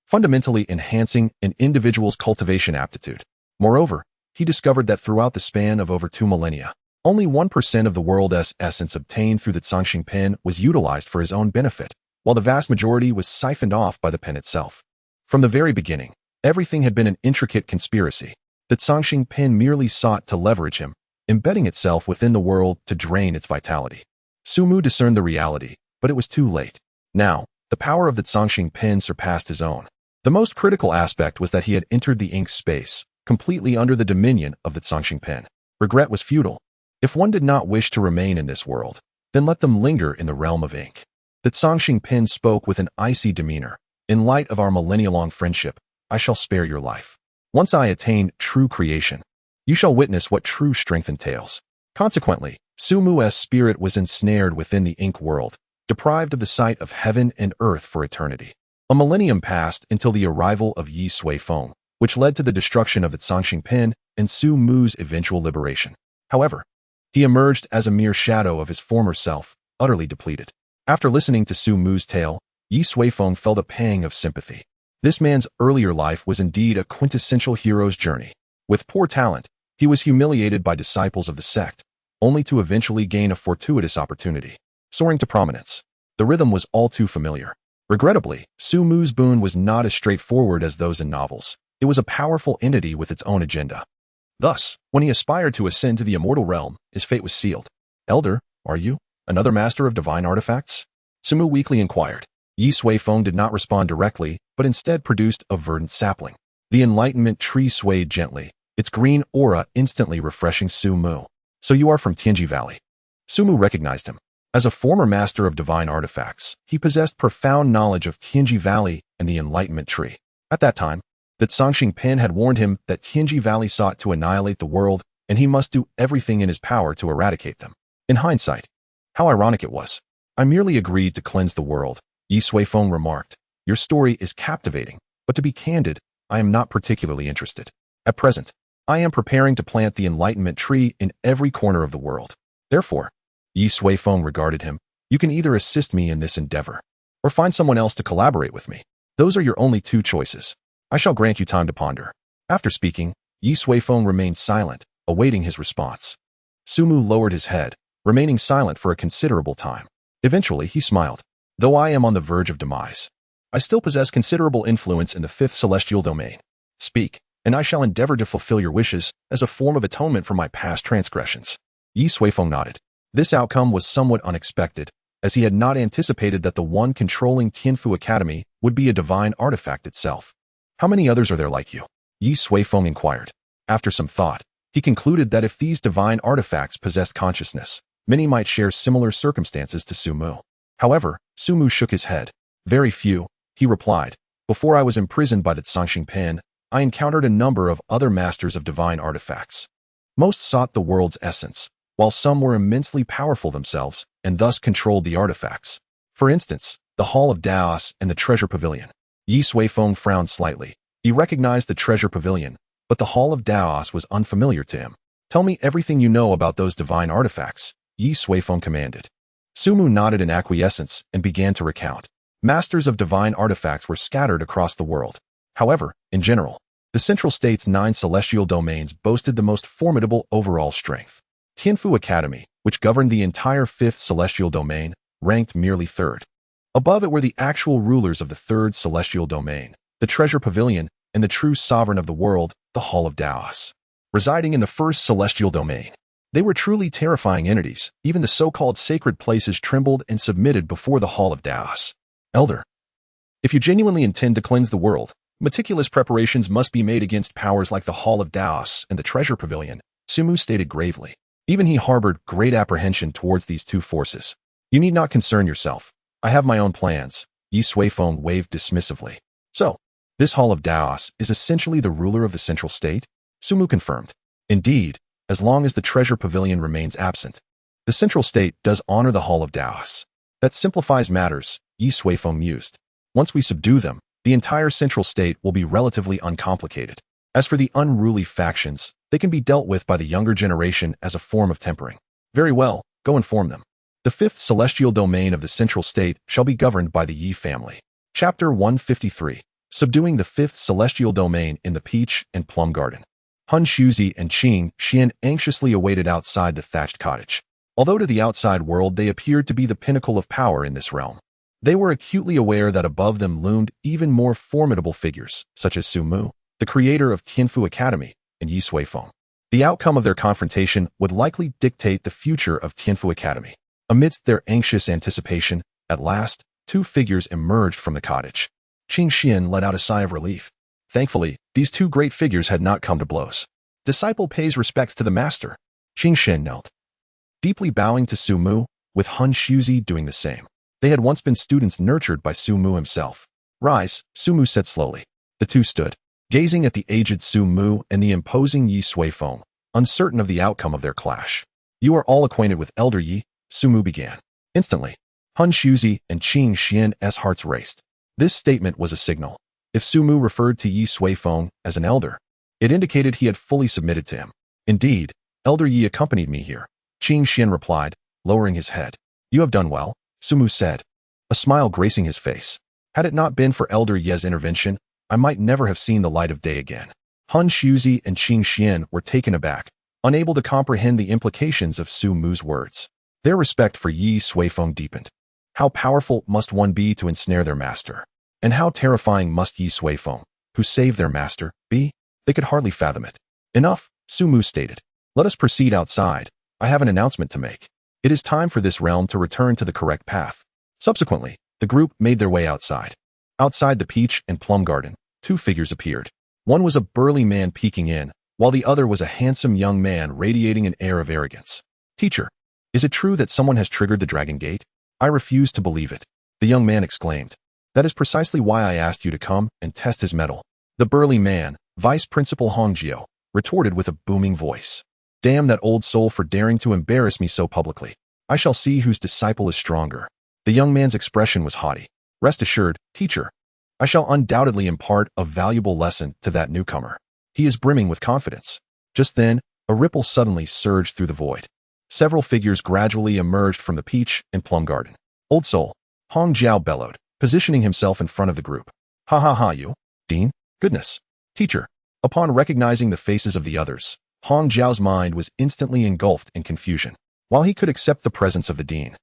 fundamentally enhancing an individual's cultivation aptitude. Moreover, he discovered that throughout the span of over 2 millennia, only 1% of the world's essence obtained through the Zhangxing pen was utilized for his own benefit, while the vast majority was siphoned off by the pen itself. From the very beginning, everything had been an intricate conspiracy. The Zhangxing pen merely sought to leverage him, embedding itself within the world to drain its vitality. Sumu discerned the reality, but it was too late. Now, the power of the Zhangxing pen surpassed his own. The most critical aspect was that he had entered the ink space, completely under the dominion of the Zhangxing pen. Regret was futile. If one did not wish to remain in this world, then let them linger in the realm of ink. The Zhangxing pen spoke with an icy demeanor. In light of our millennia-long friendship, I shall spare your life. Once I attain true creation, you shall witness what true strength entails. Consequently, Sumu's spirit was ensnared within the ink world, deprived of the sight of heaven and earth for eternity. A millennium passed until the arrival of Ye Suifeng, which led to the destruction of the Zhangxing pen and Sumu's eventual liberation. However, he emerged as a mere shadow of his former self, utterly depleted. After listening to Sumu's tale, Ye Suifeng felt a pang of sympathy. This man's earlier life was indeed a quintessential hero's journey. With poor talent, he was humiliated by disciples of the sect, only to eventually gain a fortuitous opportunity, soaring to prominence. The rhythm was all too familiar. Regrettably, Sumu's boon was not as straightforward as those in novels. It was a powerful entity with its own agenda. Thus, when he aspired to ascend to the immortal realm, his fate was sealed. Elder, are you another master of divine artifacts? Sumu weakly inquired. Ye Suifeng did not respond directly, but instead produced a verdant sapling. The enlightenment tree swayed gently, its green aura instantly refreshing Sumu. So you are from Tianji Valley. Sumu recognized him. As a former master of divine artifacts, he possessed profound knowledge of Tianji Valley and the enlightenment tree. At that time, the Zhangxing pen had warned him that Tianji Valley sought to annihilate the world, and he must do everything in his power to eradicate them. In hindsight, how ironic it was. I merely agreed to cleanse the world, Ye Suifeng remarked. Your story is captivating, but to be candid, I am not particularly interested. At present, I am preparing to plant the enlightenment tree in every corner of the world. Therefore, Ye Suifeng regarded him. You can either assist me in this endeavor, or find someone else to collaborate with me. Those are your only two choices. I shall grant you time to ponder. After speaking, Ye Suifeng remained silent, awaiting his response. Sumu lowered his head, remaining silent for a considerable time. Eventually, he smiled. Though I am on the verge of demise, I still possess considerable influence in the fifth celestial domain. Speak, and I shall endeavor to fulfill your wishes as a form of atonement for my past transgressions. Ye Suifeng nodded. This outcome was somewhat unexpected, as he had not anticipated that the one controlling Tianfu Academy would be a divine artifact itself. How many others are there like you? Ye Suifeng inquired. After some thought, he concluded that if these divine artifacts possessed consciousness, many might share similar circumstances to Sumu. However, Sumu shook his head. Very few, he replied. Before I was imprisoned by the Zhangxing pen, I encountered a number of other masters of divine artifacts. Most sought the world's essence, while some were immensely powerful themselves and thus controlled the artifacts. For instance, the Hall of Daos and the Treasure Pavilion. Ye Suifeng frowned slightly. He recognized the Treasure Pavilion, but the Hall of Daos was unfamiliar to him. Tell me everything you know about those divine artifacts, Ye Suifeng commanded. Sumu nodded in acquiescence and began to recount. Masters of divine artifacts were scattered across the world. However, in general, the Central State's 9 celestial domains boasted the most formidable overall strength. Tianfu Academy, which governed the entire 5th celestial domain, ranked merely 3rd. Above it were the actual rulers of the 3rd celestial domain, the Treasure Pavilion, and the true sovereign of the world, the Hall of Daos, residing in the 1st celestial domain. They were truly terrifying entities. Even the so-called sacred places trembled and submitted before the Hall of Daos. Elder, if you genuinely intend to cleanse the world, meticulous preparations must be made against powers like the Hall of Daos and the Treasure Pavilion, Sumu stated gravely. Even he harbored great apprehension towards these two forces. You need not concern yourself. I have my own plans, Ye Suifeng waved dismissively. So, this Hall of Daos is essentially the ruler of the Central State? Sumu confirmed. Indeed, as long as the Treasure Pavilion remains absent, the Central State does honor the Hall of Daos. That simplifies matters, Ye Suifeng mused. Once we subdue them, the entire Central State will be relatively uncomplicated. As for the unruly factions, they can be dealt with by the younger generation as a form of tempering. Very well, go inform them. The 5th celestial domain of the Central State shall be governed by the Yi family. Chapter 153. Subduing the 5th celestial domain in the Peach and Plum Garden. Han Shuzi and Qing Xian anxiously awaited outside the thatched cottage. Although to the outside world they appeared to be the pinnacle of power in this realm, they were acutely aware that above them loomed even more formidable figures, such as Su Mu, the creator of Tianfu Academy, and Ye Suifeng. The outcome of their confrontation would likely dictate the future of Tianfu Academy. Amidst their anxious anticipation, at last, two figures emerged from the cottage. Qing Xian let out a sigh of relief. Thankfully, these two great figures had not come to blows. Disciple pays respects to the master. Qing Xian knelt, deeply bowing to Su Mu, with Han Shuzi doing the same. They had once been students nurtured by Su Mu himself. Rise, Su Mu said slowly. The two stood, gazing at the aged Su Mu and the imposing Ye Suifeng, uncertain of the outcome of their clash. You are all acquainted with Elder Yi, Su Mu began. Instantly, Han Shuzi and Qing Xian's hearts raced. This statement was a signal. If Su Mu referred to Ye Suifeng as an elder, it indicated he had fully submitted to him. Indeed, Elder Yi accompanied me here, Qing Xian replied, lowering his head. You have done well, Su Mu said, a smile gracing his face. Had it not been for Elder Ye's intervention, I might never have seen the light of day again. Han Shuzi and Qing Xian were taken aback, unable to comprehend the implications of Su Mu's words. Their respect for Ye Suifeng deepened. How powerful must one be to ensnare their master? And how terrifying must Ye Suifeng, who saved their master, be? They could hardly fathom it. Enough, Su Mu stated. Let us proceed outside. I have an announcement to make. It is time for this realm to return to the correct path. Subsequently, the group made their way outside. Outside the peach and plum garden, two figures appeared. One was a burly man peeking in, while the other was a handsome young man radiating an air of arrogance. Teacher, is it true that someone has triggered the dragon gate? I refuse to believe it. The young man exclaimed. That is precisely why I asked you to come and test his mettle. The burly man, Vice Principal Hongjiao, retorted with a booming voice. Damn that old soul for daring to embarrass me so publicly. I shall see whose disciple is stronger. The young man's expression was haughty. Rest assured, teacher, I shall undoubtedly impart a valuable lesson to that newcomer. He is brimming with confidence. Just then, a ripple suddenly surged through the void. Several figures gradually emerged from the peach and plum garden. Old soul, Hongjiao bellowed, positioning himself in front of the group. Ha ha ha you, Dean? Goodness. Teacher. Upon recognizing the faces of the others, Hongjiao's mind was instantly engulfed in confusion. While he could accept the presence of the dean,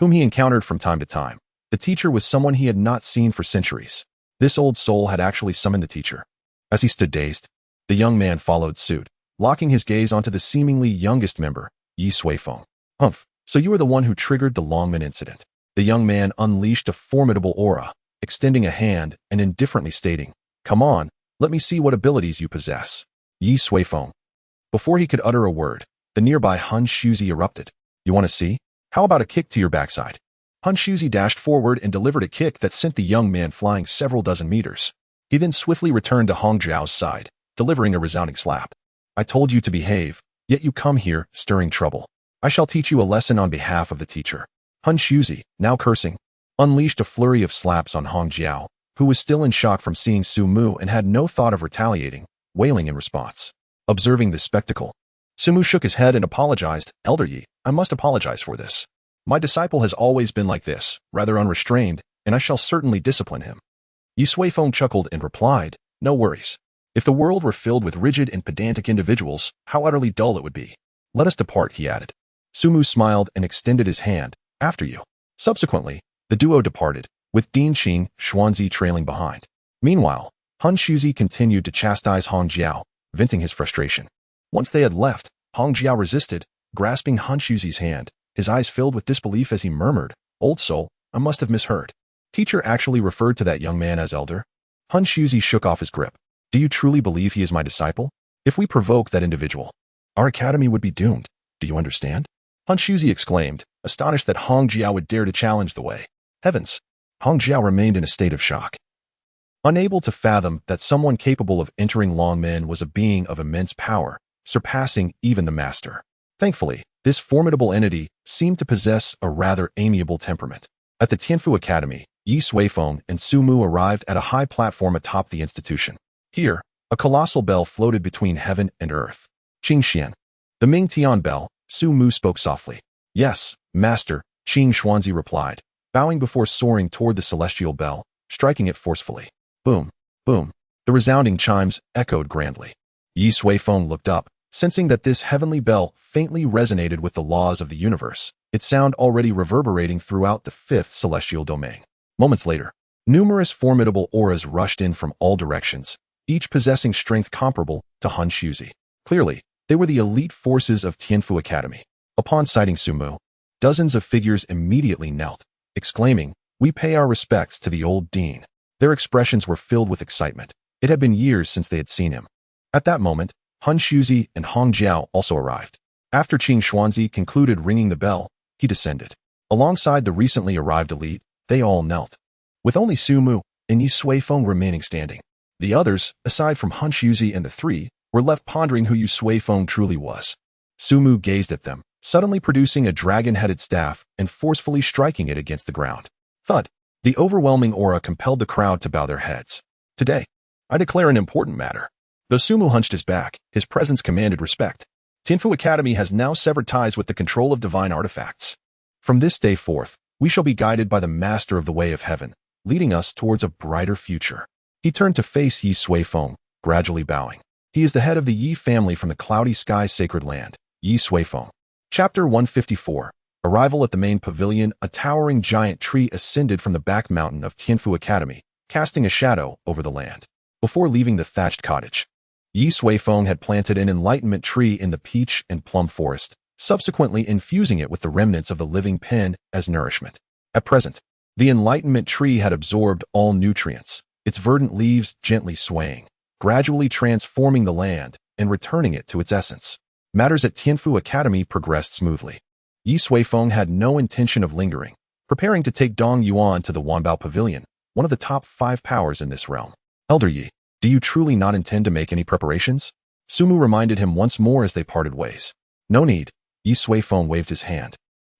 whom he encountered from time to time, the teacher was someone he had not seen for centuries. This old soul had actually summoned the teacher. As he stood dazed, the young man followed suit, locking his gaze onto the seemingly youngest member, Ye Suifeng. Humph, so you are the one who triggered the Longman incident. The young man unleashed a formidable aura, extending a hand and indifferently stating, Come on, let me see what abilities you possess. Ye Suifeng. Before he could utter a word, the nearby Han Shuzi erupted. You want to see? How about a kick to your backside? Han Shuzi dashed forward and delivered a kick that sent the young man flying several dozen meters. He then swiftly returned to Hongjiao's side, delivering a resounding slap. I told you to behave, yet you come here, stirring trouble. I shall teach you a lesson on behalf of the teacher. Han Shuzi, now cursing, unleashed a flurry of slaps on Hongjiao, who was still in shock from seeing Su Mu and had no thought of retaliating, wailing in response. Observing this spectacle, Su Mu shook his head and apologized. Elder Yi, I must apologize for this. My disciple has always been like this, rather unrestrained, and I shall certainly discipline him. Ye Suifeng chuckled and replied, No worries. If the world were filled with rigid and pedantic individuals, how utterly dull it would be. Let us depart, he added. Su Mu smiled and extended his hand. After you. Subsequently, the duo departed, with Dean Qing Xuanzi trailing behind. Meanwhile, Han Shuzi continued to chastise Hongjiao, venting his frustration. Once they had left, Hongjiao resisted, grasping Han Shuzi's hand, his eyes filled with disbelief as he murmured, Old soul, I must have misheard. Teacher actually referred to that young man as elder? Han Shuzi shook off his grip. Do you truly believe he is my disciple? If we provoke that individual, our academy would be doomed. Do you understand? Han Shuzi exclaimed, astonished that Hongjiao would dare to challenge the way. Heavens! Hongjiao remained in a state of shock. Unable to fathom that someone capable of entering Longmen was a being of immense power, surpassing even the master. Thankfully, this formidable entity seemed to possess a rather amiable temperament. At the Tianfu Academy, Ye Suifeng and Su Mu arrived at a high platform atop the institution. Here, a colossal bell floated between heaven and earth. Qing Xian. The Ming Tian bell, Su Mu spoke softly. Yes, master, Qing Xuanzi replied, bowing before soaring toward the celestial bell, striking it forcefully. Boom, boom. The resounding chimes echoed grandly. Ye Suifeng looked up, sensing that this heavenly bell faintly resonated with the laws of the universe, its sound already reverberating throughout the fifth celestial domain. Moments later, numerous formidable auras rushed in from all directions, each possessing strength comparable to Han Shuzi. Clearly, they were the elite forces of Tianfu Academy. Upon sighting Sumu, dozens of figures immediately knelt, exclaiming, "We pay our respects to the old dean." Their expressions were filled with excitement. It had been years since they had seen him. At that moment, Han Shuzi and Hong Jiao also arrived. After Qing Xuanzi concluded ringing the bell, he descended. Alongside the recently arrived elite, they all knelt, with only Sumu and Ye Suifeng remaining standing. The others, aside from Han Shuzi and the three, were left pondering who Ye Suifeng truly was. Sumu gazed at them, suddenly producing a dragon-headed staff and forcefully striking it against the ground. Thud! The overwhelming aura compelled the crowd to bow their heads. "Today, I declare an important matter." Though Sumu hunched his back, his presence commanded respect. Tianfu Academy has now severed ties with the control of divine artifacts. From this day forth, we shall be guided by the master of the way of heaven, leading us towards a brighter future. He turned to face Ye Suifeng, gradually bowing. He is the head of the Yi family from the cloudy sky sacred land, Ye Suifeng. Chapter 154. Arrival at the main pavilion. A towering giant tree ascended from the back mountain of Tianfu Academy, casting a shadow over the land. Before leaving the thatched cottage, Ye Suifeng had planted an enlightenment tree in the peach and plum forest, subsequently infusing it with the remnants of the living pen as nourishment. At present, the enlightenment tree had absorbed all nutrients, its verdant leaves gently swaying, gradually transforming the land and returning it to its essence. Matters at Tianfu Academy progressed smoothly. Ye Suifeng had no intention of lingering, preparing to take Dong Yuan to the Wanbao Pavilion, one of the top 5 powers in this realm. "Elder Yi, do you truly not intend to make any preparations?" Sumu reminded him once more as they parted ways. "No need." Ye Suifeng waved his hand.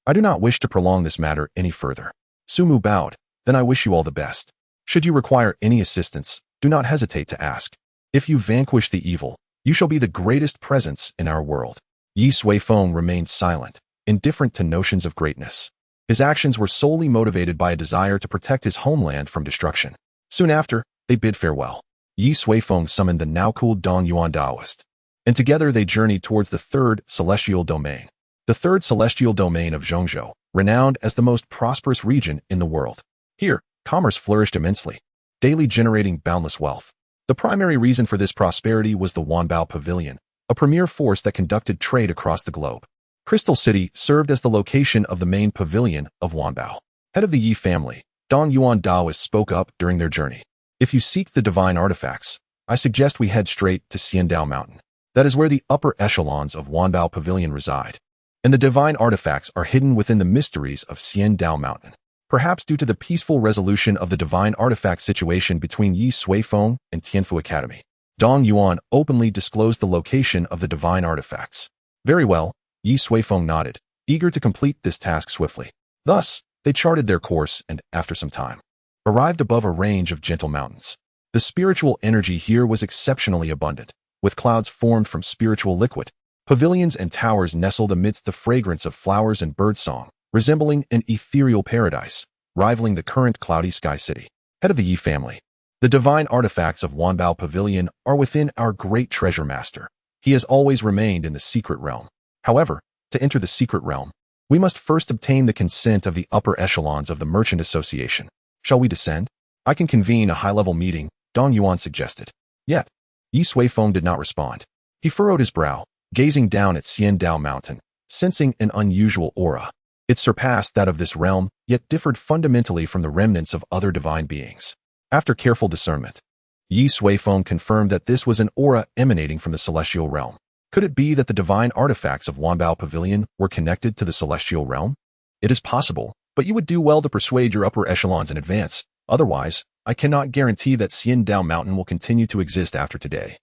"I do not wish to prolong this matter any further." Sumu bowed. "Then I wish you all the best. Should you require any assistance, do not hesitate to ask. If you vanquish the evil, you shall be the greatest presence in our world." Ye Suifeng remained silent, indifferent to notions of greatness. His actions were solely motivated by a desire to protect his homeland from destruction. Soon after, they bid farewell. Ye Suifeng summoned the now-cooled Dong Yuan Daoist, and together they journeyed towards the third celestial domain. The third celestial domain of Zhongzhou, renowned as the most prosperous region in the world. Here, commerce flourished immensely, daily generating boundless wealth. The primary reason for this prosperity was the Wanbao Pavilion, a premier force that conducted trade across the globe. Crystal City served as the location of the main pavilion of Wanbao. Head of the Yi family, Dong Yuan Daoist spoke up during their journey. "If you seek the divine artifacts, I suggest we head straight to Xiandao Mountain. That is where the upper echelons of Wanbao Pavilion reside, and the divine artifacts are hidden within the mysteries of Xiandao Mountain." Perhaps due to the peaceful resolution of the divine artifact situation between Ye Suifeng and Tianfu Academy, Dong Yuan openly disclosed the location of the divine artifacts. Very well, Ye Suifeng nodded, eager to complete this task swiftly. Thus, they charted their course and, after some time, arrived above a range of gentle mountains. The spiritual energy here was exceptionally abundant, with clouds formed from spiritual liquid. Pavilions and towers nestled amidst the fragrance of flowers and birdsong, resembling an ethereal paradise, rivaling the current cloudy sky city. Head of the Yi family. The divine artifacts of Wanbao Pavilion are within our great treasure master. He has always remained in the secret realm. However, to enter the secret realm, we must first obtain the consent of the upper echelons of the Merchant Association. Shall we descend? I can convene a high-level meeting, Dong Yuan suggested. Yet, Ye Suifeng did not respond. He furrowed his brow, gazing down at Xiandao Mountain, sensing an unusual aura. It surpassed that of this realm, yet differed fundamentally from the remnants of other divine beings. After careful discernment, Ye Suifeng confirmed that this was an aura emanating from the celestial realm. Could it be that the divine artifacts of Wanbao Pavilion were connected to the celestial realm? It is possible, but you would do well to persuade your upper echelons in advance. Otherwise, I cannot guarantee that Xiandao Mountain will continue to exist after today.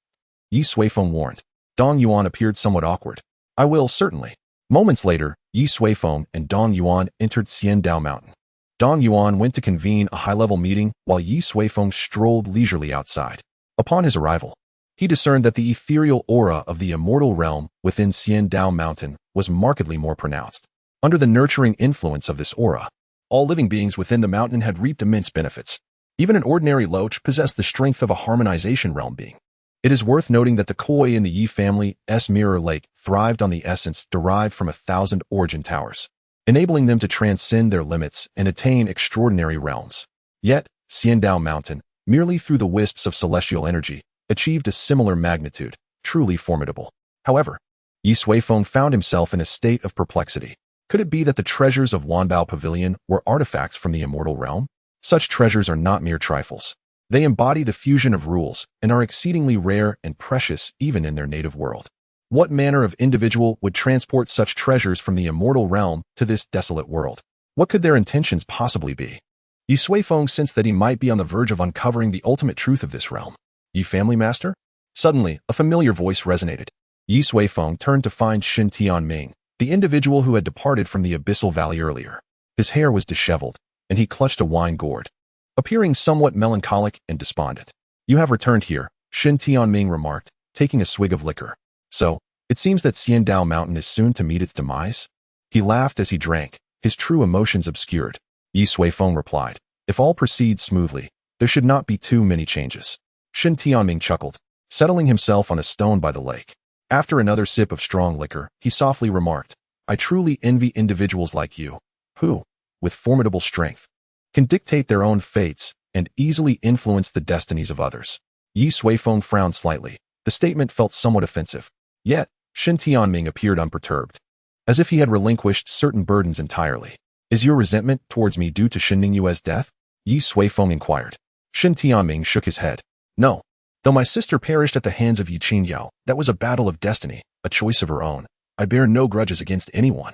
Ye Suifeng warned. Dong Yuan appeared somewhat awkward. I will, certainly. Moments later, Ye Suifeng and Dong Yuan entered Xiandao Mountain. Dong Yuan went to convene a high-level meeting while Ye Suifeng strolled leisurely outside. Upon his arrival, he discerned that the ethereal aura of the immortal realm within Xiandao Mountain was markedly more pronounced. Under the nurturing influence of this aura, all living beings within the mountain had reaped immense benefits. Even an ordinary loach possessed the strength of a harmonization realm being. It is worth noting that the koi in the Ye family's mirror lake thrived on the essence derived from 1,000 origin towers, enabling them to transcend their limits and attain extraordinary realms. Yet, Xiandao Mountain, merely through the wisps of celestial energy, achieved a similar magnitude, truly formidable. However, Ye Suifeng found himself in a state of perplexity. Could it be that the treasures of Wanbao Pavilion were artifacts from the immortal realm? Such treasures are not mere trifles. They embody the fusion of rules and are exceedingly rare and precious even in their native world. What manner of individual would transport such treasures from the immortal realm to this desolate world? What could their intentions possibly be? Ye Suifeng sensed that he might be on the verge of uncovering the ultimate truth of this realm. Ye family master? Suddenly, a familiar voice resonated. Ye Suifeng turned to find Shen Tianming, the individual who had departed from the abyssal valley earlier. His hair was disheveled, and he clutched a wine gourd, appearing somewhat melancholic and despondent. You have returned here, Shen Tianming remarked, taking a swig of liquor. So, it seems that Xiandao Mountain is soon to meet its demise? He laughed as he drank, his true emotions obscured. Ye Suifeng replied, if all proceeds smoothly, there should not be too many changes. Shen Tianming chuckled, settling himself on a stone by the lake. After another sip of strong liquor, he softly remarked, I truly envy individuals like you, who, with formidable strength, can dictate their own fates and easily influence the destinies of others. Ye Suifeng frowned slightly. The statement felt somewhat offensive. Yet, Shen Tianming appeared unperturbed, as if he had relinquished certain burdens entirely. Is your resentment towards me due to Shen Ningyue's death? Ye Suifeng inquired. Shen Tianming shook his head. No. Though my sister perished at the hands of Yi Qingyao, that was a battle of destiny, a choice of her own. I bear no grudges against anyone.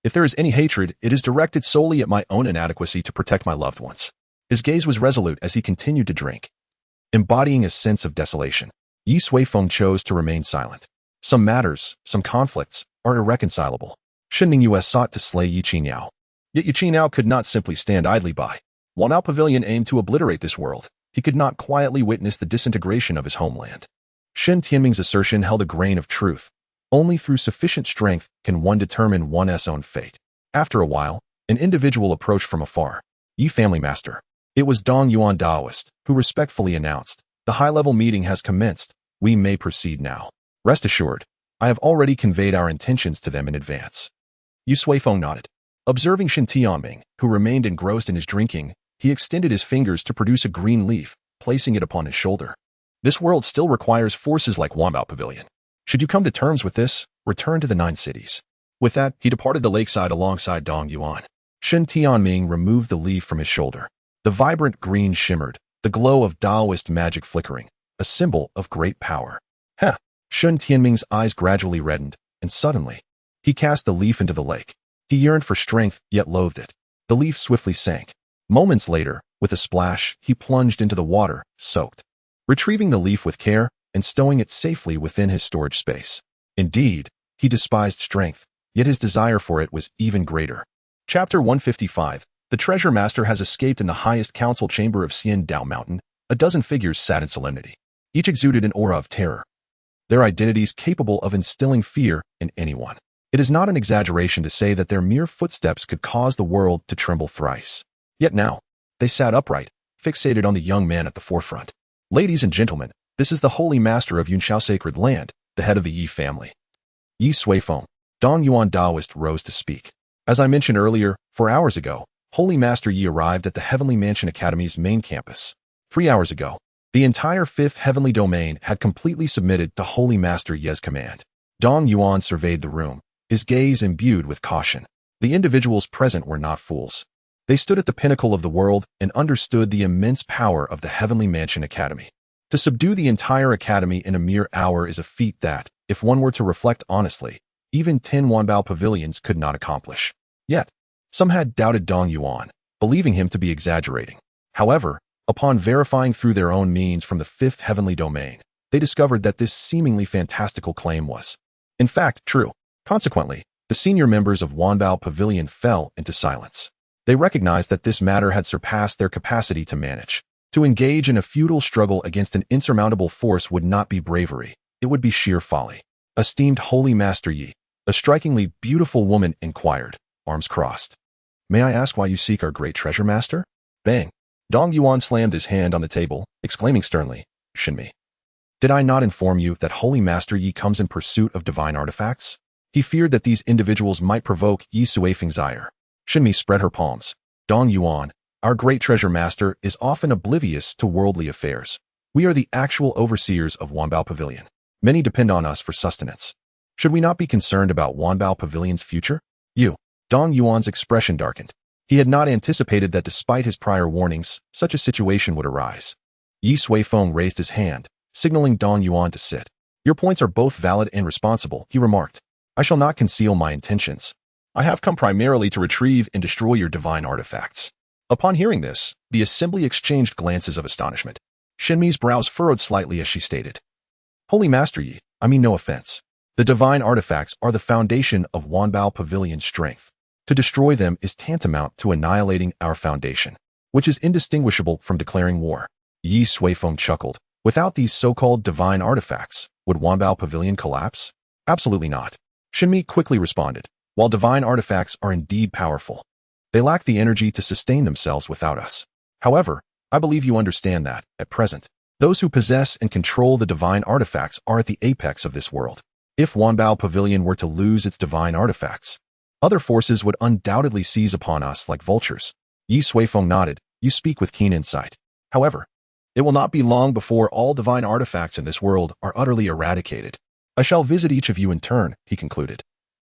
If there is any hatred, it is directed solely at my own inadequacy to protect my loved ones. His gaze was resolute as he continued to drink, embodying a sense of desolation. Ye Suifeng chose to remain silent. Some matters, some conflicts, are irreconcilable. Shen Ningyue sought to slay Yi Qingyao. Yet Yi Qingyao could not simply stand idly by. While now Pavilion aimed to obliterate this world, he could not quietly witness the disintegration of his homeland. Shen Tianming's assertion held a grain of truth. Only through sufficient strength can one determine one's own fate. After a while, an individual approached from afar. Ye family master. It was Dong Yuan Daoist, who respectfully announced, the high-level meeting has commenced. We may proceed now. Rest assured, I have already conveyed our intentions to them in advance. Ye Suifeng nodded. Observing Shen Tianming, who remained engrossed in his drinking, he extended his fingers to produce a green leaf, placing it upon his shoulder. This world still requires forces like Wanbao Pavilion. Should you come to terms with this, return to the 9 cities. With that, he departed the lakeside alongside Dong Yuan. Shen Tianming removed the leaf from his shoulder. The vibrant green shimmered, the glow of Daoist magic flickering, a symbol of great power. Heh! Shen Tianming's eyes gradually reddened, and suddenly, he cast the leaf into the lake. He yearned for strength, yet loathed it. The leaf swiftly sank. Moments later, with a splash, he plunged into the water, soaked, retrieving the leaf with care and stowing it safely within his storage space. Indeed, he despised strength, yet his desire for it was even greater. Chapter 155. The treasure master has escaped in the highest council chamber of Xiandao Mountain. A dozen figures sat in solemnity. Each exuded an aura of terror, their identities capable of instilling fear in anyone. It is not an exaggeration to say that their mere footsteps could cause the world to tremble thrice. Yet now, they sat upright, fixated on the young man at the forefront. Ladies and gentlemen, this is the holy master of Yunshao Sacred Land, the head of the Yi family. Ye Suifeng. Dong Yuan Daoist rose to speak. As I mentioned earlier, 4 hours ago, Holy Master Yi arrived at the Heavenly Mansion Academy's main campus. 3 hours ago, the entire 5th Heavenly Domain had completely submitted to Holy Master Ye's command. Dong Yuan surveyed the room, his gaze imbued with caution. The individuals present were not fools. They stood at the pinnacle of the world and understood the immense power of the Heavenly Mansion Academy. To subdue the entire academy in a mere hour is a feat that, if one were to reflect honestly, even 10 Wanbao pavilions could not accomplish. Yet, some had doubted Dong Yuan, believing him to be exaggerating. However, upon verifying through their own means from the 5th Heavenly Domain, they discovered that this seemingly fantastical claim was, in fact, true. Consequently, the senior members of Wanbao Pavilion fell into silence. They recognized that this matter had surpassed their capacity to manage. To engage in a futile struggle against an insurmountable force would not be bravery, it would be sheer folly. Esteemed Holy Master Yi, a strikingly beautiful woman inquired, arms crossed. May I ask why you seek our great treasure, master? Bang! Dong Yuan slammed his hand on the table, exclaiming sternly, Shinmi. Did I not inform you that Holy Master Ye comes in pursuit of divine artifacts? He feared that these individuals might provoke Ye Suifeng's ire. Shinmi spread her palms. Dong Yuan, our great treasure master, is often oblivious to worldly affairs. We are the actual overseers of Wanbao Pavilion. Many depend on us for sustenance. Should we not be concerned about Wanbao Pavilion's future? Dong Yuan's expression darkened. He had not anticipated that despite his prior warnings, such a situation would arise. Ye Suifeng raised his hand, signaling Dong Yuan to sit. Your points are both valid and responsible, he remarked. I shall not conceal my intentions. I have come primarily to retrieve and destroy your divine artifacts. Upon hearing this, the assembly exchanged glances of astonishment. Shinmi's brows furrowed slightly as she stated, Holy Master Yi, I mean no offense. The divine artifacts are the foundation of Wanbao Pavilion's strength. To destroy them is tantamount to annihilating our foundation, which is indistinguishable from declaring war. Ye Suifeng chuckled. Without these so-called divine artifacts, would Wanbao Pavilion collapse? Absolutely not. Shinmi quickly responded. While divine artifacts are indeed powerful, they lack the energy to sustain themselves without us. However, I believe you understand that, at present, those who possess and control the divine artifacts are at the apex of this world. If Wanbao Pavilion were to lose its divine artifacts, other forces would undoubtedly seize upon us like vultures. Ye Suifeng nodded. You speak with keen insight. However, it will not be long before all divine artifacts in this world are utterly eradicated. I shall visit each of you in turn, he concluded,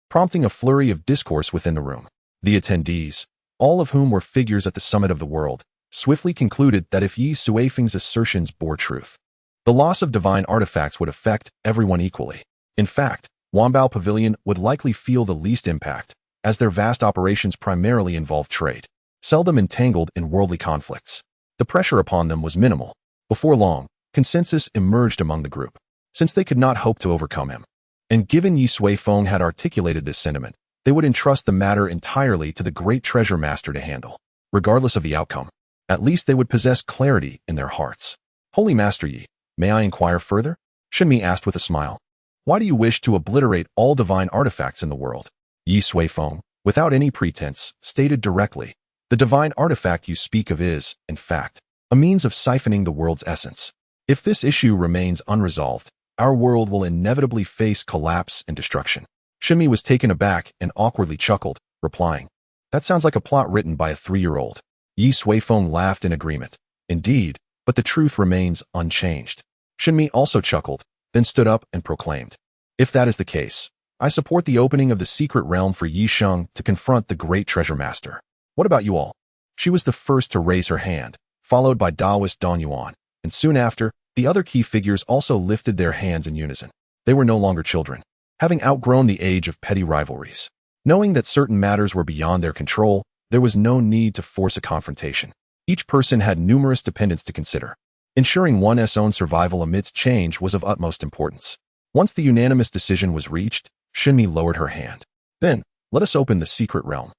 prompting a flurry of discourse within the room. The attendees, all of whom were figures at the summit of the world, swiftly concluded that if Ye Suifeng's assertions bore truth, the loss of divine artifacts would affect everyone equally. In fact, Wanbao Pavilion would likely feel the least impact, as their vast operations primarily involve trade, seldom entangled in worldly conflicts. The pressure upon them was minimal. Before long, consensus emerged among the group, since they could not hope to overcome him. And given Ye Suifeng had articulated this sentiment, they would entrust the matter entirely to the great treasure master to handle. Regardless of the outcome, at least they would possess clarity in their hearts. Holy Master Yi, may I inquire further? Shinmi asked with a smile. Why do you wish to obliterate all divine artifacts in the world? Ye Suifeng, without any pretense, stated directly, the divine artifact you speak of is, in fact, a means of siphoning the world's essence. If this issue remains unresolved, our world will inevitably face collapse and destruction. Shinmi was taken aback and awkwardly chuckled, replying, That sounds like a plot written by a 3-year-old. Ye Suifeng laughed in agreement. Indeed, but the truth remains unchanged. Shinmi also chuckled, then stood up and proclaimed, If that is the case, I support the opening of the secret realm for Yi Sheng to confront the great treasure master. What about you all? She was the first to raise her hand, followed by Taoist Dong Yuan, and soon after, the other key figures also lifted their hands in unison. They were no longer children, having outgrown the age of petty rivalries. Knowing that certain matters were beyond their control, there was no need to force a confrontation. Each person had numerous dependents to consider. Ensuring one's own survival amidst change was of utmost importance. Once the unanimous decision was reached, Shinmi lowered her hand. Then, let us open the secret realm.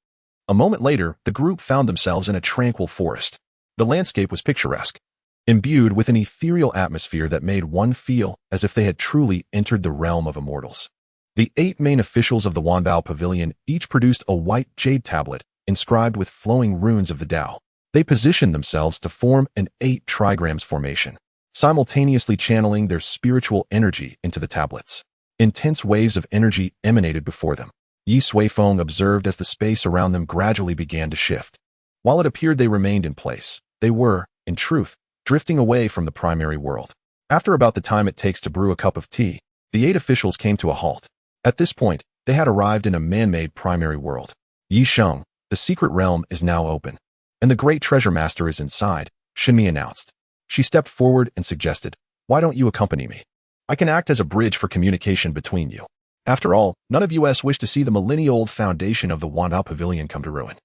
A moment later, the group found themselves in a tranquil forest. The landscape was picturesque, imbued with an ethereal atmosphere that made one feel as if they had truly entered the realm of immortals. The 8 main officials of the Wanbao Pavilion each produced a white jade tablet inscribed with flowing runes of the Dao. They positioned themselves to form an 8 trigrams formation, simultaneously channeling their spiritual energy into the tablets. Intense waves of energy emanated before them. Ye Suifeng observed as the space around them gradually began to shift. While it appeared they remained in place, they were, in truth, drifting away from the primary world. After about the time it takes to brew a cup of tea, the 8 officials came to a halt. At this point, they had arrived in a man-made primary world. Yi Sheng, the secret realm is now open, and the great treasure master is inside, Shinmi announced. She stepped forward and suggested, Why don't you accompany me? I can act as a bridge for communication between you. After all, none of us wish to see the millennia-old foundation of the Wanbao Pavilion come to ruin.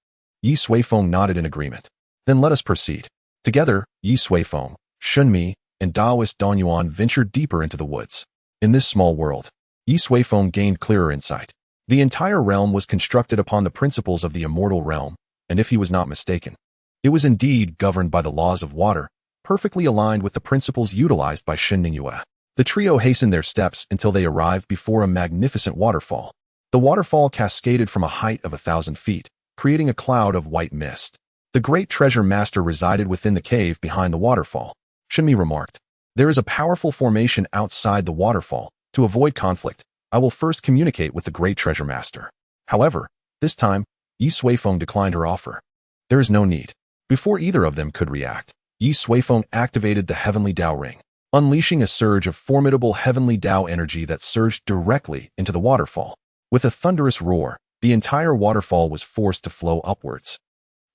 Ye Suifeng nodded in agreement. Then let us proceed. Together, Ye Suifeng, Shinmi, and Taoist Dong Yuan ventured deeper into the woods. In this small world, Ye Suifeng gained clearer insight. The entire realm was constructed upon the principles of the immortal realm, and if he was not mistaken, it was indeed governed by the laws of water, perfectly aligned with the principles utilized by Shin Ningyue. The trio hastened their steps until they arrived before a magnificent waterfall. The waterfall cascaded from a height of 1,000 feet, creating a cloud of white mist. The great treasure master resided within the cave behind the waterfall, Shinmi remarked. There is a powerful formation outside the waterfall. To avoid conflict, I will first communicate with the great treasure master. However, this time, Ye Suifeng declined her offer. There is no need. Before either of them could react, Ye Suifeng activated the heavenly Dao ring, unleashing a surge of formidable heavenly Dao energy that surged directly into the waterfall. With a thunderous roar, the entire waterfall was forced to flow upwards,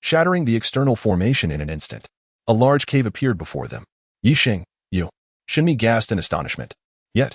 shattering the external formation in an instant. A large cave appeared before them. Ye Xing, you. Shinmi gasped in astonishment. Yet,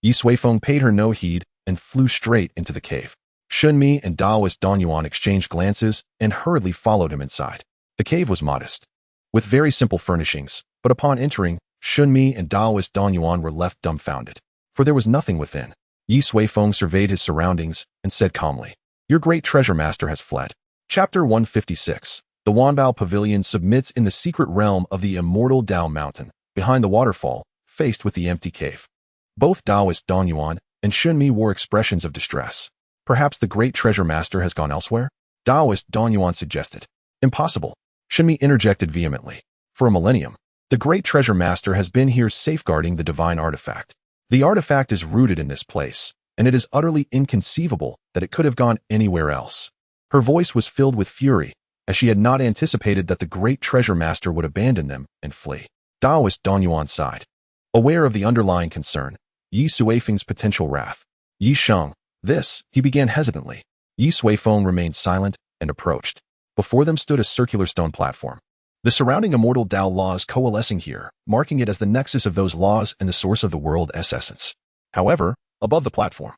Ye Suifeng paid her no heed and flew straight into the cave. Shunmi and Daoist Danyuan exchanged glances and hurriedly followed him inside. The cave was modest, with very simple furnishings, but upon entering, Shunmi and Daoist Danyuan were left dumbfounded, for there was nothing within. Ye Suifeng surveyed his surroundings and said calmly, "Your great treasure master has fled." Chapter 156. The Wanbao Pavilion submits in the secret realm of the immortal Dao Mountain, behind the waterfall, faced with the empty cave. Both Daoist Danyuan and Shunmi wore expressions of distress. Perhaps the great treasure master has gone elsewhere? Daoist Danyuan suggested. Impossible. Shunmi interjected vehemently. For a millennium, the great treasure master has been here safeguarding the divine artifact. The artifact is rooted in this place, and it is utterly inconceivable that it could have gone anywhere else. Her voice was filled with fury, as she had not anticipated that the great treasure master would abandon them and flee. Daoist Danyuan sighed. Aware of the underlying concern, Ye Suifeng's potential wrath. Ye Sheng, this, he began hesitantly. Ye Suifeng remained silent and approached. Before them stood a circular stone platform. The surrounding immortal Dao laws coalescing here, marking it as the nexus of those laws and the source of the world's essence. However, above the platform,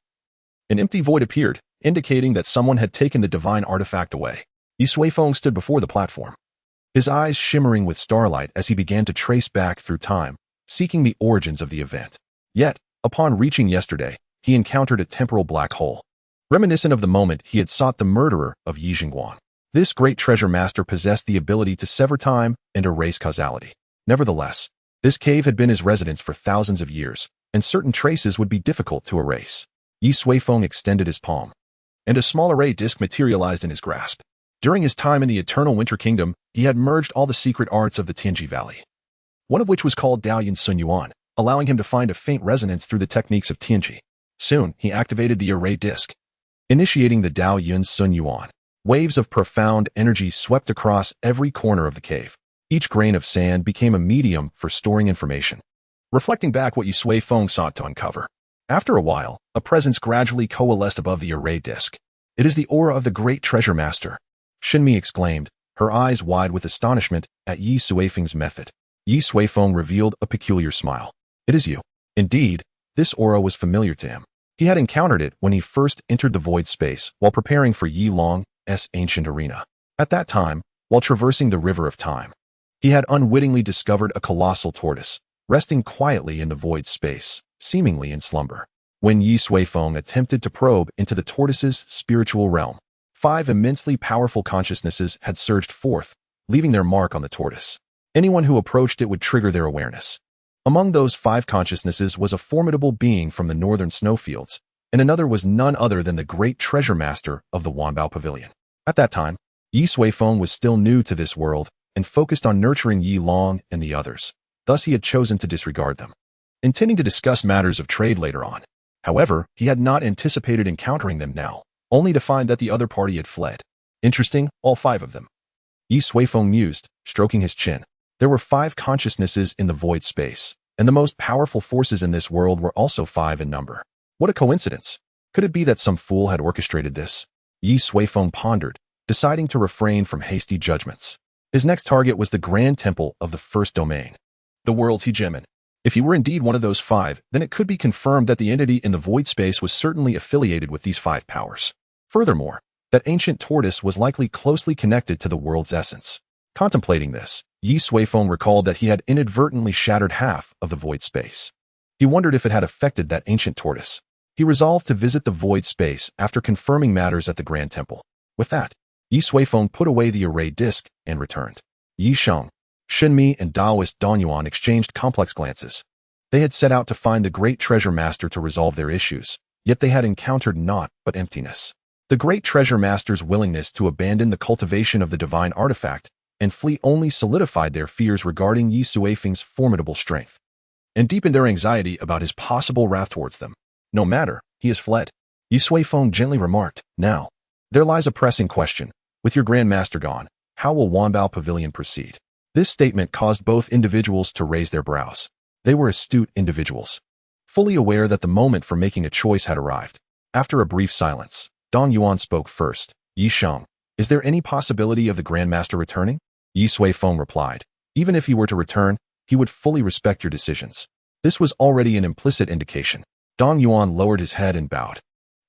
an empty void appeared, indicating that someone had taken the divine artifact away. Ye Suifeng stood before the platform, his eyes shimmering with starlight as he began to trace back through time, seeking the origins of the event. Yet, upon reaching yesterday, he encountered a temporal black hole, reminiscent of the moment he had sought the murderer of Yi Jingguan. This great treasure master possessed the ability to sever time and erase causality. Nevertheless, this cave had been his residence for thousands of years, and certain traces would be difficult to erase. Ye Suifeng extended his palm, and a small array disc materialized in his grasp. During his time in the Eternal Winter Kingdom, he had merged all the secret arts of the Tianji Valley, one of which was called Dao Yin Sun Yuan, allowing him to find a faint resonance through the techniques of Tianji. Soon, he activated the array disc, initiating the Dao Yun Sun Yuan. Waves of profound energy swept across every corner of the cave. Each grain of sand became a medium for storing information, reflecting back what Ye Suifeng sought to uncover. After a while, a presence gradually coalesced above the array disc. It is the aura of the great treasure master, Shinmi exclaimed, her eyes wide with astonishment at Ye Suifeng's method. Ye Suifeng revealed a peculiar smile. It is you. Indeed, this aura was familiar to him. He had encountered it when he first entered the void space while preparing for Yi Long's ancient arena. At that time, while traversing the river of time, he had unwittingly discovered a colossal tortoise, resting quietly in the void space, seemingly in slumber. When Ye Suifeng attempted to probe into the tortoise's spiritual realm, 5 immensely powerful consciousnesses had surged forth, leaving their mark on the tortoise. Anyone who approached it would trigger their awareness. Among those 5 consciousnesses was a formidable being from the northern snowfields, and another was none other than the great treasure master of the Wanbao Pavilion. At that time, Ye Suifeng was still new to this world and focused on nurturing Yi Long and the others. Thus he had chosen to disregard them, intending to discuss matters of trade later on. However, he had not anticipated encountering them now, only to find that the other party had fled. Interesting, all 5 of them. Ye Suifeng mused, stroking his chin. There were 5 consciousnesses in the void space, and the most powerful forces in this world were also 5 in number. What a coincidence. Could it be that some fool had orchestrated this? Ye Suifeng pondered, deciding to refrain from hasty judgments. His next target was the Grand Temple of the First Domain, the world's hegemon. If he were indeed one of those 5, then it could be confirmed that the entity in the void space was certainly affiliated with these 5 powers. Furthermore, that ancient tortoise was likely closely connected to the world's essence. Contemplating this, Ye Suifeng recalled that he had inadvertently shattered half of the void space. He wondered if it had affected that ancient tortoise. He resolved to visit the void space after confirming matters at the Grand Temple. With that, Ye Suifeng put away the array disc and returned. Ye Sheng, Shinmi, and Daoist Danyuan exchanged complex glances. They had set out to find the great treasure master to resolve their issues, yet they had encountered naught but emptiness. The great treasure master's willingness to abandon the cultivation of the divine artifact and flee only solidified their fears regarding Ye Suifeng's formidable strength. and deepened their anxiety about his possible wrath towards them. No matter, he has fled. Ye Suifeng gently remarked, now, there lies a pressing question. With your Grand Master gone, how will Wanbao Pavilion proceed? This statement caused both individuals to raise their brows. They were astute individuals, fully aware that the moment for making a choice had arrived. After a brief silence, Dong Yuan spoke first. Yi Sheng, is there any possibility of the Grand Master returning? Ye Suifeng replied, even if he were to return, he would fully respect your decisions. This was already an implicit indication. Dong Yuan lowered his head and bowed.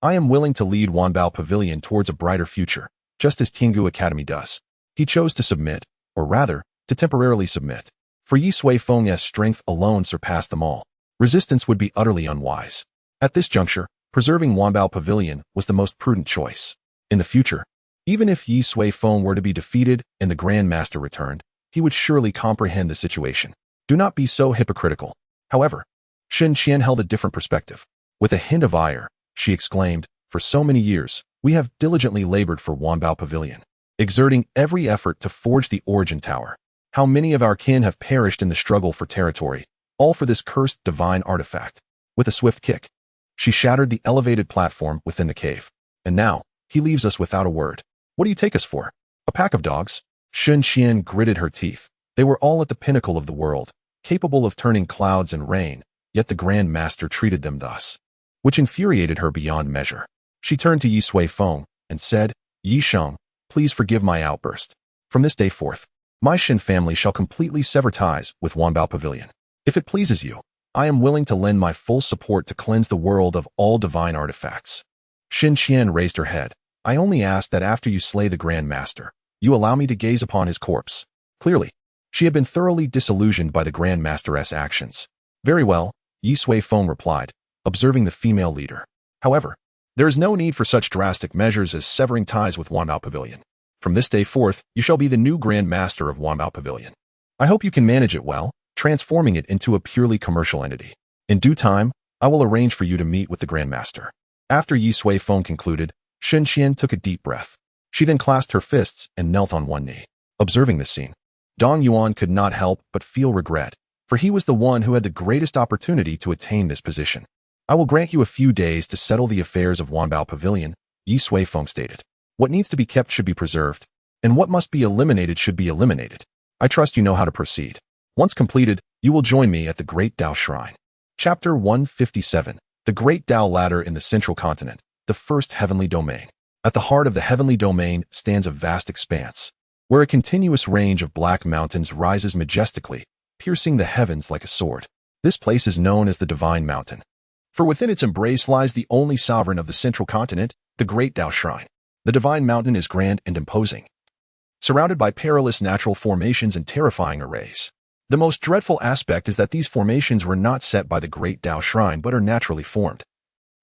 I am willing to lead Wanbao Pavilion towards a brighter future, just as Tiangu Academy does. He chose to submit, or rather, to temporarily submit. For Ye Suifeng's strength alone surpassed them all. Resistance would be utterly unwise. At this juncture, preserving Wanbao Pavilion was the most prudent choice. In the future, even if Ye Suifeng were to be defeated and the Grand Master returned, he would surely comprehend the situation. Do not be so hypocritical. However, Shen Qian held a different perspective. With a hint of ire, she exclaimed, for so many years, we have diligently labored for Wanbao Pavilion, exerting every effort to forge the origin tower. How many of our kin have perished in the struggle for territory, all for this cursed divine artifact. With a swift kick, she shattered the elevated platform within the cave. And now, he leaves us without a word. What do you take us for? A pack of dogs? Shen Qian gritted her teeth. They were all at the pinnacle of the world, capable of turning clouds and rain, yet the Grand Master treated them thus, which infuriated her beyond measure. She turned to Ye Suifeng and said, Yi Sheng, please forgive my outburst. From this day forth, my Shen family shall completely sever ties with Wanbao Pavilion. If it pleases you, I am willing to lend my full support to cleanse the world of all divine artifacts. Shen Qian raised her head. I only ask that after you slay the Grand Master, you allow me to gaze upon his corpse. Clearly, she had been thoroughly disillusioned by the Grand Master's actions. Very well, Ye Suifeng replied, observing the female leader. However, there is no need for such drastic measures as severing ties with Wanbao Pavilion. From this day forth, you shall be the new Grand Master of Wanbao Pavilion. I hope you can manage it well, transforming it into a purely commercial entity. In due time, I will arrange for you to meet with the Grand Master. After Ye Suifeng concluded, Shen Qian took a deep breath. She then clasped her fists and knelt on one knee. Observing this scene, Dong Yuan could not help but feel regret, for he was the one who had the greatest opportunity to attain this position. I will grant you a few days to settle the affairs of Wanbao Pavilion, Ye Suifeng stated. What needs to be kept should be preserved, and what must be eliminated should be eliminated. I trust you know how to proceed. Once completed, you will join me at the Great Dao Shrine. Chapter 157. The Great Dao Ladder in the Central Continent, the First Heavenly Domain. At the heart of the Heavenly Domain stands a vast expanse, where a continuous range of black mountains rises majestically, piercing the heavens like a sword. This place is known as the Divine Mountain, for within its embrace lies the only sovereign of the Central Continent, the Great Dao Shrine. The Divine Mountain is grand and imposing, surrounded by perilous natural formations and terrifying arrays. The most dreadful aspect is that these formations were not set by the Great Dao Shrine but are naturally formed,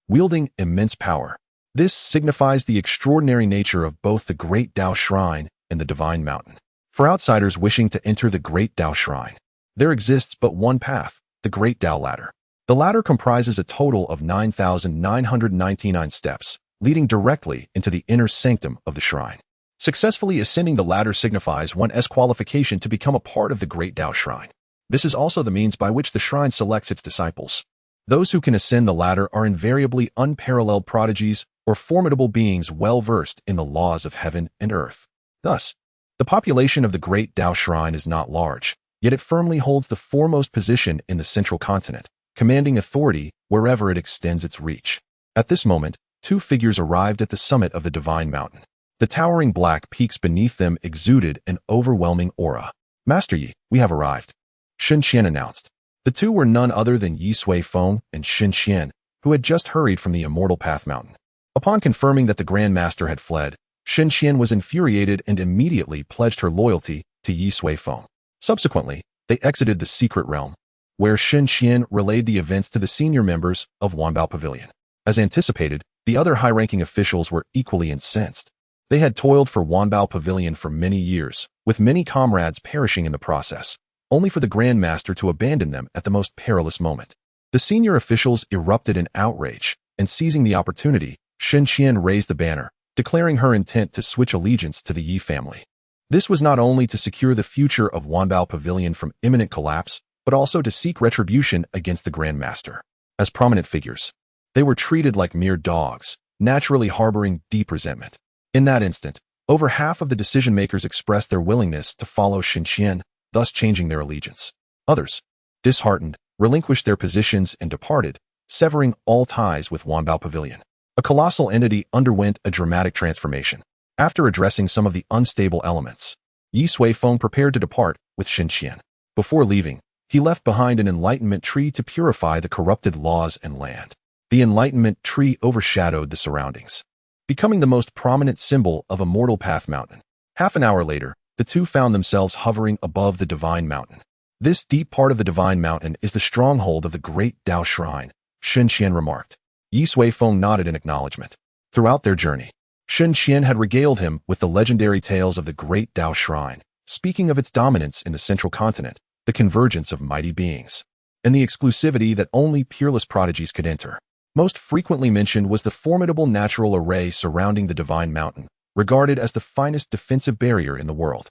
wielding immense power. This signifies the extraordinary nature of both the Great Dao Shrine and the Divine Mountain. For outsiders wishing to enter the Great Dao Shrine, there exists but one path, the Great Dao Ladder. The ladder comprises a total of 9,999 steps, leading directly into the inner sanctum of the shrine. Successfully ascending the ladder signifies one's qualification to become a part of the Great Dao Shrine. This is also the means by which the shrine selects its disciples. Those who can ascend the ladder are invariably unparalleled prodigies or formidable beings well-versed in the laws of heaven and earth. Thus, the population of the Great Dao Shrine is not large, yet it firmly holds the foremost position in the Central Continent, commanding authority wherever it extends its reach. At this moment, two figures arrived at the summit of the Divine Mountain. The towering black peaks beneath them exuded an overwhelming aura. Master Yi, we have arrived, Shen Qian announced. The two were none other than Ye Suifeng and Shen Qian, who had just hurried from the Immortal Path Mountain. Upon confirming that the Grand Master had fled, Shen Qian was infuriated and immediately pledged her loyalty to Ye Suifeng. Subsequently, they exited the secret realm, where Shen Qian relayed the events to the senior members of Wanbao Pavilion. As anticipated, the other high-ranking officials were equally incensed. They had toiled for Wanbao Pavilion for many years, with many comrades perishing in the process, only for the Grand Master to abandon them at the most perilous moment. The senior officials erupted in outrage, and seizing the opportunity, Shen Qian raised the banner, declaring her intent to switch allegiance to the Yi family. This was not only to secure the future of Wanbao Pavilion from imminent collapse, but also to seek retribution against the Grand Master. As prominent figures, they were treated like mere dogs, naturally harboring deep resentment. In that instant, over half of the decision-makers expressed their willingness to follow Xinqian, thus changing their allegiance. Others, disheartened, relinquished their positions and departed, severing all ties with Wanbao Pavilion. A colossal entity underwent a dramatic transformation. After addressing some of the unstable elements, Ye Suifeng prepared to depart with Xinqian. Before leaving, he left behind an enlightenment tree to purify the corrupted laws and land. The enlightenment tree overshadowed the surroundings, becoming the most prominent symbol of Immortal Path Mountain. Half an hour later, the two found themselves hovering above the Divine Mountain. This deep part of the Divine Mountain is the stronghold of the Great Dao Shrine, Xinqian remarked. Ye Suifeng nodded in acknowledgement. Throughout their journey, Xinqian had regaled him with the legendary tales of the Great Dao Shrine, speaking of its dominance in the central continent, the convergence of mighty beings, and the exclusivity that only peerless prodigies could enter. Most frequently mentioned was the formidable natural array surrounding the Divine Mountain, regarded as the finest defensive barrier in the world.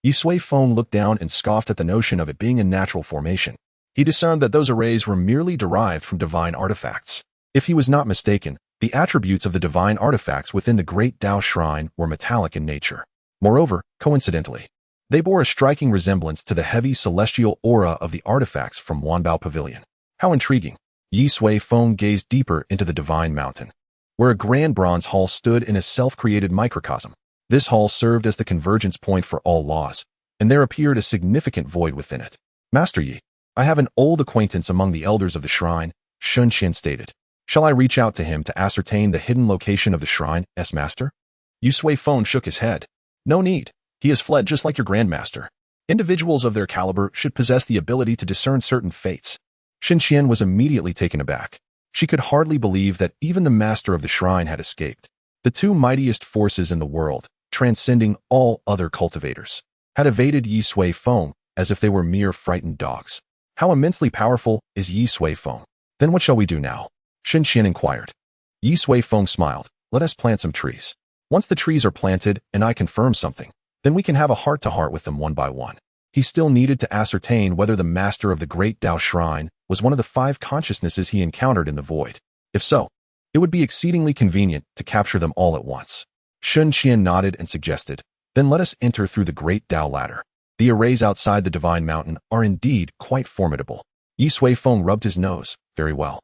Ye Suifeng looked down and scoffed at the notion of it being a natural formation. He discerned that those arrays were merely derived from divine artifacts. If he was not mistaken, the attributes of the divine artifacts within the Great Dao Shrine were metallic in nature. Moreover, coincidentally, they bore a striking resemblance to the heavy celestial aura of the artifacts from Wanbao Pavilion. How intriguing! Ye Suifeng gazed deeper into the Divine Mountain, where a grand bronze hall stood in a self-created microcosm. This hall served as the convergence point for all laws, and there appeared a significant void within it. Master Yi, I have an old acquaintance among the elders of the shrine, Xinqian stated. Shall I reach out to him to ascertain the hidden location of the shrine's master? Ye Suifeng shook his head. No need. He has fled just like your grandmaster. Individuals of their caliber should possess the ability to discern certain fates. Xinqian was immediately taken aback. She could hardly believe that even the master of the shrine had escaped. The two mightiest forces in the world, transcending all other cultivators, had evaded Ye Suifeng as if they were mere frightened dogs. How immensely powerful is Ye Suifeng? Then what shall we do now? Xinqian inquired. Ye Suifeng smiled. Let us plant some trees. Once the trees are planted and I confirm something, then we can have a heart-to-heart with them one by one. He still needed to ascertain whether the master of the Great Dao Shrine was one of the 5 consciousnesses he encountered in the void. If so, it would be exceedingly convenient to capture them all at once. Xinqian nodded and suggested, then let us enter through the Great Dao Ladder. The arrays outside the Divine Mountain are indeed quite formidable. Ye Suifeng rubbed his nose. Very well.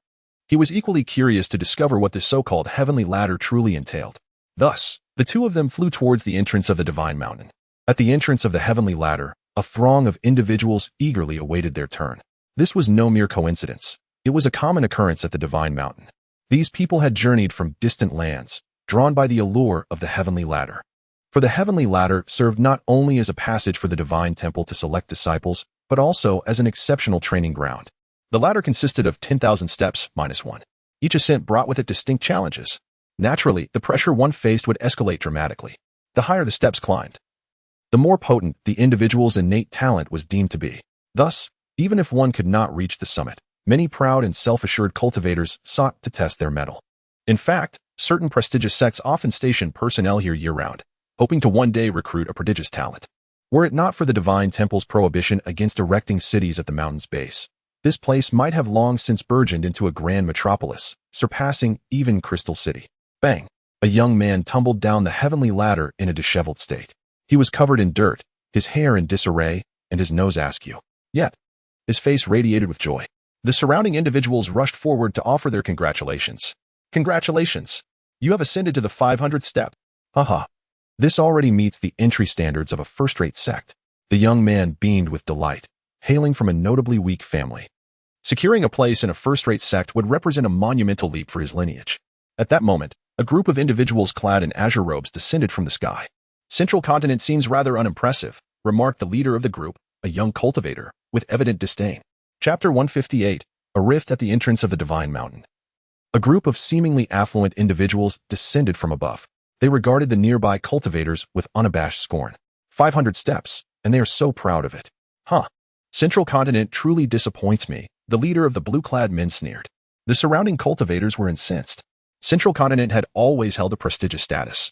He was equally curious to discover what this so-called heavenly ladder truly entailed. Thus, the two of them flew towards the entrance of the Divine Mountain. At the entrance of the heavenly ladder, a throng of individuals eagerly awaited their turn. This was no mere coincidence. It was a common occurrence at the Divine Mountain. These people had journeyed from distant lands, drawn by the allure of the heavenly ladder. For the heavenly ladder served not only as a passage for the divine temple to select disciples, but also as an exceptional training ground. The ladder consisted of 10,000 steps minus 1. Each ascent brought with it distinct challenges. Naturally, the pressure one faced would escalate dramatically. The higher the steps climbed, the more potent the individual's innate talent was deemed to be. Thus, even if one could not reach the summit, many proud and self-assured cultivators sought to test their mettle. In fact, certain prestigious sects often station personnel here year-round, hoping to one day recruit a prodigious talent. Were it not for the Divine Temple's prohibition against erecting cities at the mountain's base, this place might have long since burgeoned into a grand metropolis, surpassing even Crystal City. Bang! A young man tumbled down the heavenly ladder in a disheveled state. He was covered in dirt, his hair in disarray, and his nose askew. Yet, his face radiated with joy. The surrounding individuals rushed forward to offer their congratulations. Congratulations! You have ascended to the 500th step. Haha. This already meets the entry standards of a first-rate sect. The young man beamed with delight, hailing from a notably weak family. Securing a place in a first-rate sect would represent a monumental leap for his lineage. At that moment, a group of individuals clad in azure robes descended from the sky. Central Continent seems rather unimpressive, remarked the leader of the group, a young cultivator, with evident disdain. Chapter 158, A Rift at the Entrance of the Divine Mountain. A group of seemingly affluent individuals descended from above. They regarded the nearby cultivators with unabashed scorn. 500 steps, and they are so proud of it. Huh. Central Continent truly disappoints me, the leader of the blue-clad men sneered. The surrounding cultivators were incensed. Central Continent had always held a prestigious status,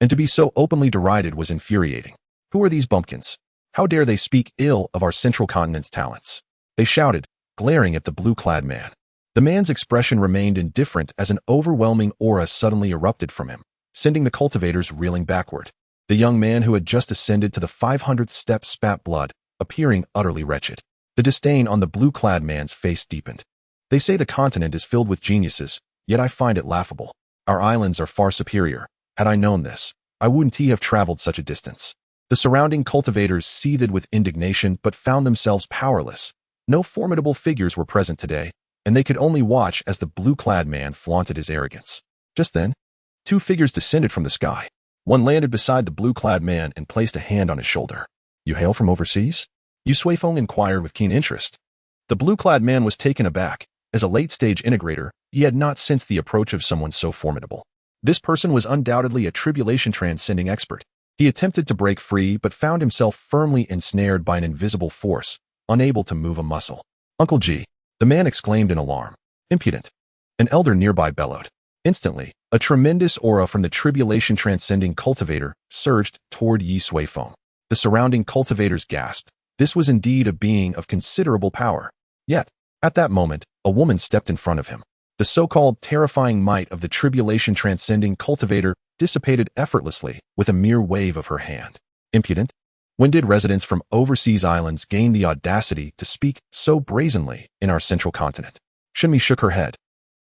and to be so openly derided was infuriating. Who are these bumpkins? How dare they speak ill of our Central Continent's talents? They shouted, glaring at the blue-clad man. The man's expression remained indifferent as an overwhelming aura suddenly erupted from him, sending the cultivators reeling backward. The young man who had just ascended to the 500th step spat blood, appearing utterly wretched. The disdain on the blue-clad man's face deepened. They say the continent is filled with geniuses, yet I find it laughable. Our islands are far superior. Had I known this, I wouldn't have traveled such a distance. The surrounding cultivators seethed with indignation but found themselves powerless. No formidable figures were present today, and they could only watch as the blue-clad man flaunted his arrogance. Just then, two figures descended from the sky. One landed beside the blue-clad man and placed a hand on his shoulder. You hail from overseas? Ye Suifeng inquired with keen interest. The blue-clad man was taken aback. As a late-stage integrator, he had not sensed the approach of someone so formidable. This person was undoubtedly a tribulation transcending expert. He attempted to break free but found himself firmly ensnared by an invisible force, unable to move a muscle. Uncle G, the man exclaimed in alarm. Impudent. An elder nearby bellowed. Instantly, a tremendous aura from the tribulation transcending cultivator surged toward Ye Suifeng. The surrounding cultivators gasped. This was indeed a being of considerable power. Yet, at that moment, a woman stepped in front of him. The so-called terrifying might of the tribulation transcending cultivator dissipated effortlessly with a mere wave of her hand. Impudent? When did residents from overseas islands gain the audacity to speak so brazenly in our central continent? Shinmi shook her head,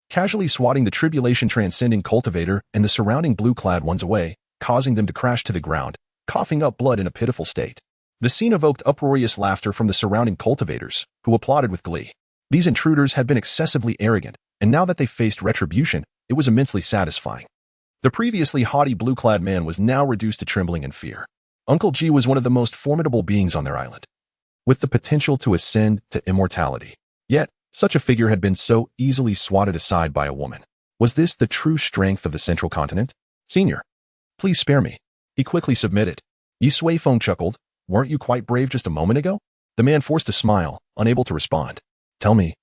casually swatting the tribulation transcending cultivator and the surrounding blue-clad ones away, causing them to crash to the ground, coughing up blood in a pitiful state. The scene evoked uproarious laughter from the surrounding cultivators, who applauded with glee. These intruders had been excessively arrogant, and now that they faced retribution, it was immensely satisfying. The previously haughty blue-clad man was now reduced to trembling and fear. Uncle G was one of the most formidable beings on their island, with the potential to ascend to immortality. Yet, such a figure had been so easily swatted aside by a woman. Was this the true strength of the central continent? Senior, please spare me. He quickly submitted. Ye Suifeng chuckled. Weren't you quite brave just a moment ago? The man forced a smile, unable to respond. Tell me,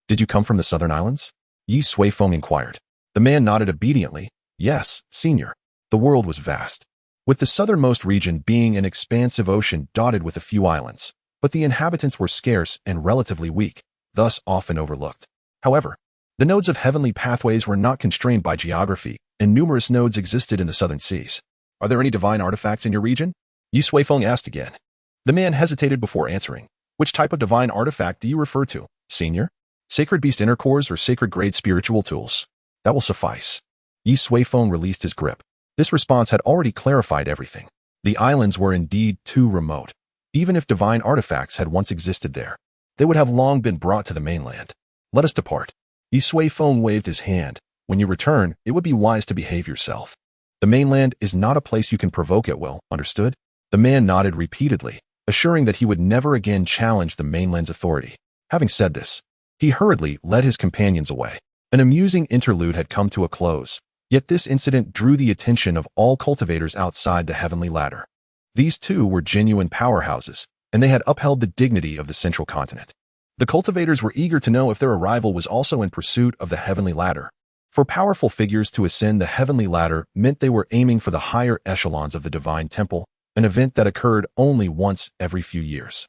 did you come from the southern islands? Ye Suifeng inquired. The man nodded obediently. Yes, senior. The world was vast, with the southernmost region being an expansive ocean dotted with a few islands, but the inhabitants were scarce and relatively weak, thus often overlooked. However, the nodes of heavenly pathways were not constrained by geography, and numerous nodes existed in the southern seas. Are there any divine artifacts in your region? Ye Suifeng asked again. The man hesitated before answering. Which type of divine artifact do you refer to, senior? Sacred beast inner cores or sacred grade spiritual tools? That will suffice. Ye Suifeng released his grip. This response had already clarified everything. The islands were indeed too remote. Even if divine artifacts had once existed there, they would have long been brought to the mainland. Let us depart. Ye Suifeng waved his hand. When you return, it would be wise to behave yourself. The mainland is not a place you can provoke at will, understood? The man nodded repeatedly, assuring that he would never again challenge the mainland's authority. Having said this, he hurriedly led his companions away. An amusing interlude had come to a close, yet this incident drew the attention of all cultivators outside the heavenly ladder. These two were genuine powerhouses, and they had upheld the dignity of the central continent. The cultivators were eager to know if their arrival was also in pursuit of the heavenly ladder. For powerful figures to ascend the heavenly ladder meant they were aiming for the higher echelons of the divine temple, an event that occurred only once every few years.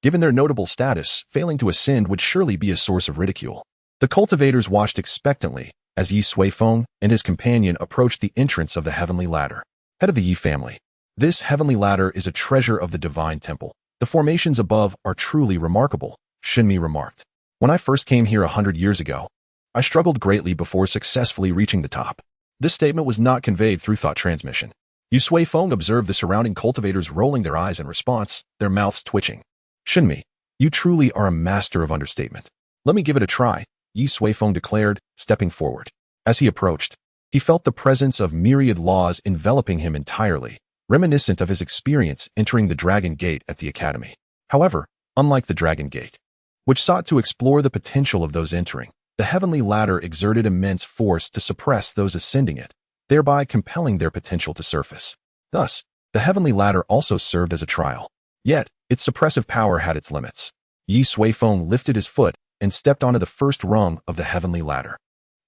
Given their notable status, failing to ascend would surely be a source of ridicule. The cultivators watched expectantly as Ye Suifeng and his companion approached the entrance of the heavenly ladder. Head of the Ye family. This heavenly ladder is a treasure of the divine temple. The formations above are truly remarkable, Shinmi remarked. When I first came here 100 years ago, I struggled greatly before successfully reaching the top. This statement was not conveyed through thought transmission. Ye Suifeng observed the surrounding cultivators rolling their eyes in response, their mouths twitching. Shinmi, you truly are a master of understatement. Let me give it a try, Ye Suifeng declared, stepping forward. As he approached, he felt the presence of myriad laws enveloping him entirely, reminiscent of his experience entering the Dragon Gate at the Academy. However, unlike the Dragon Gate, which sought to explore the potential of those entering, the heavenly ladder exerted immense force to suppress those ascending it, thereby compelling their potential to surface. Thus, the heavenly ladder also served as a trial. Yet, its suppressive power had its limits. Ye Suifeng lifted his foot and stepped onto the first rung of the heavenly ladder.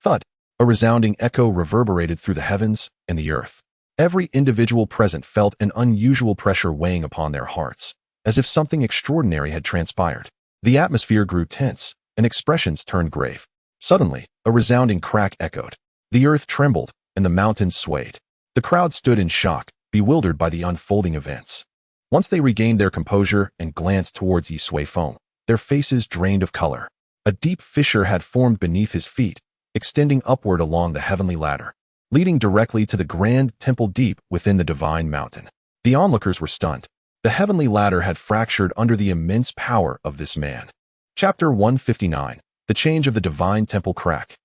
Thud! A resounding echo reverberated through the heavens and the earth. Every individual present felt an unusual pressure weighing upon their hearts, as if something extraordinary had transpired. The atmosphere grew tense, and expressions turned grave. Suddenly, a resounding crack echoed. The earth trembled, and the mountains swayed. The crowd stood in shock, bewildered by the unfolding events. Once they regained their composure and glanced towards Ye Suifeng, their faces drained of color. A deep fissure had formed beneath his feet, extending upward along the heavenly ladder, leading directly to the grand temple deep within the divine mountain. The onlookers were stunned. The heavenly ladder had fractured under the immense power of this man. Chapter 159. The Change of the Divine Temple. Crack.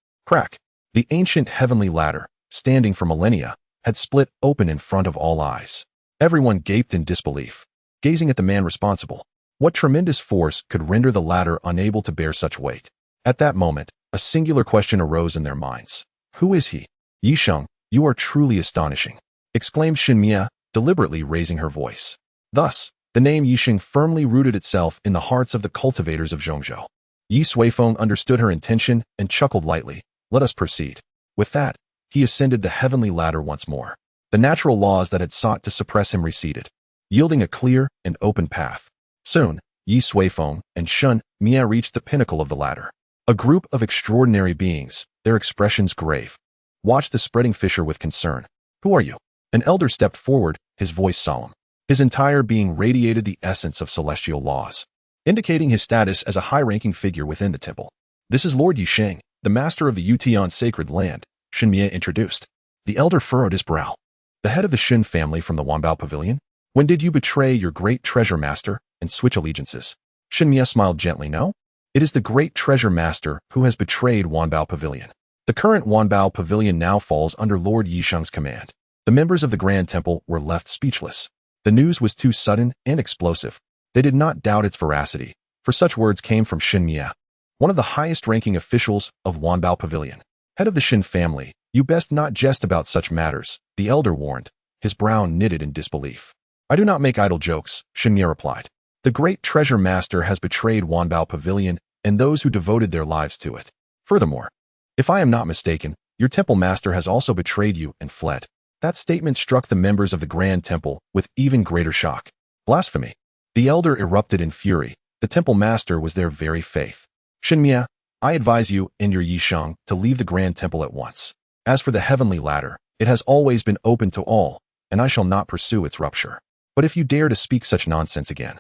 The ancient heavenly ladder, standing for millennia, had split open in front of all eyes. Everyone gaped in disbelief, gazing at the man responsible. What tremendous force could render the ladder unable to bear such weight? At that moment, a singular question arose in their minds. Who is he? Yisheng, you are truly astonishing, exclaimed Xinmia, deliberately raising her voice. Thus, the name Yisheng firmly rooted itself in the hearts of the cultivators of Zhongzhou. Ye Suifeng understood her intention and chuckled lightly. Let us proceed. With that, he ascended the heavenly ladder once more. The natural laws that had sought to suppress him receded, yielding a clear and open path. Soon, Ye Suifeng and Shun Mia reached the pinnacle of the ladder. A group of extraordinary beings, their expressions grave, watched the spreading fissure with concern. Who are you? An elder stepped forward, his voice solemn. His entire being radiated the essence of celestial laws, indicating his status as a high-ranking figure within the temple. This is Lord Yisheng, the master of the Yutian sacred land, Xinmia introduced. The elder furrowed his brow. The head of the Xin family from the Wanbao Pavilion? When did you betray your great treasure master and switch allegiances? Xinmia smiled gently. No? It is the great treasure master who has betrayed Wanbao Pavilion. The current Wanbao Pavilion now falls under Lord Yisheng's command. The members of the Grand Temple were left speechless. The news was too sudden and explosive. They did not doubt its veracity, for such words came from Xinmia, one of the highest-ranking officials of Wanbao Pavilion. Head of the Xin family, you best not jest about such matters, the elder warned, his brow knitted in disbelief. I do not make idle jokes, Xinmia replied. The great treasure master has betrayed Wanbao Pavilion and those who devoted their lives to it. Furthermore, if I am not mistaken, your temple master has also betrayed you and fled. That statement struck the members of the Grand Temple with even greater shock. Blasphemy. The elder erupted in fury. The temple master was their very faith. Xinmia, I advise you and your Yisheng to leave the Grand Temple at once. As for the heavenly ladder, it has always been open to all, and I shall not pursue its rupture. But if you dare to speak such nonsense again,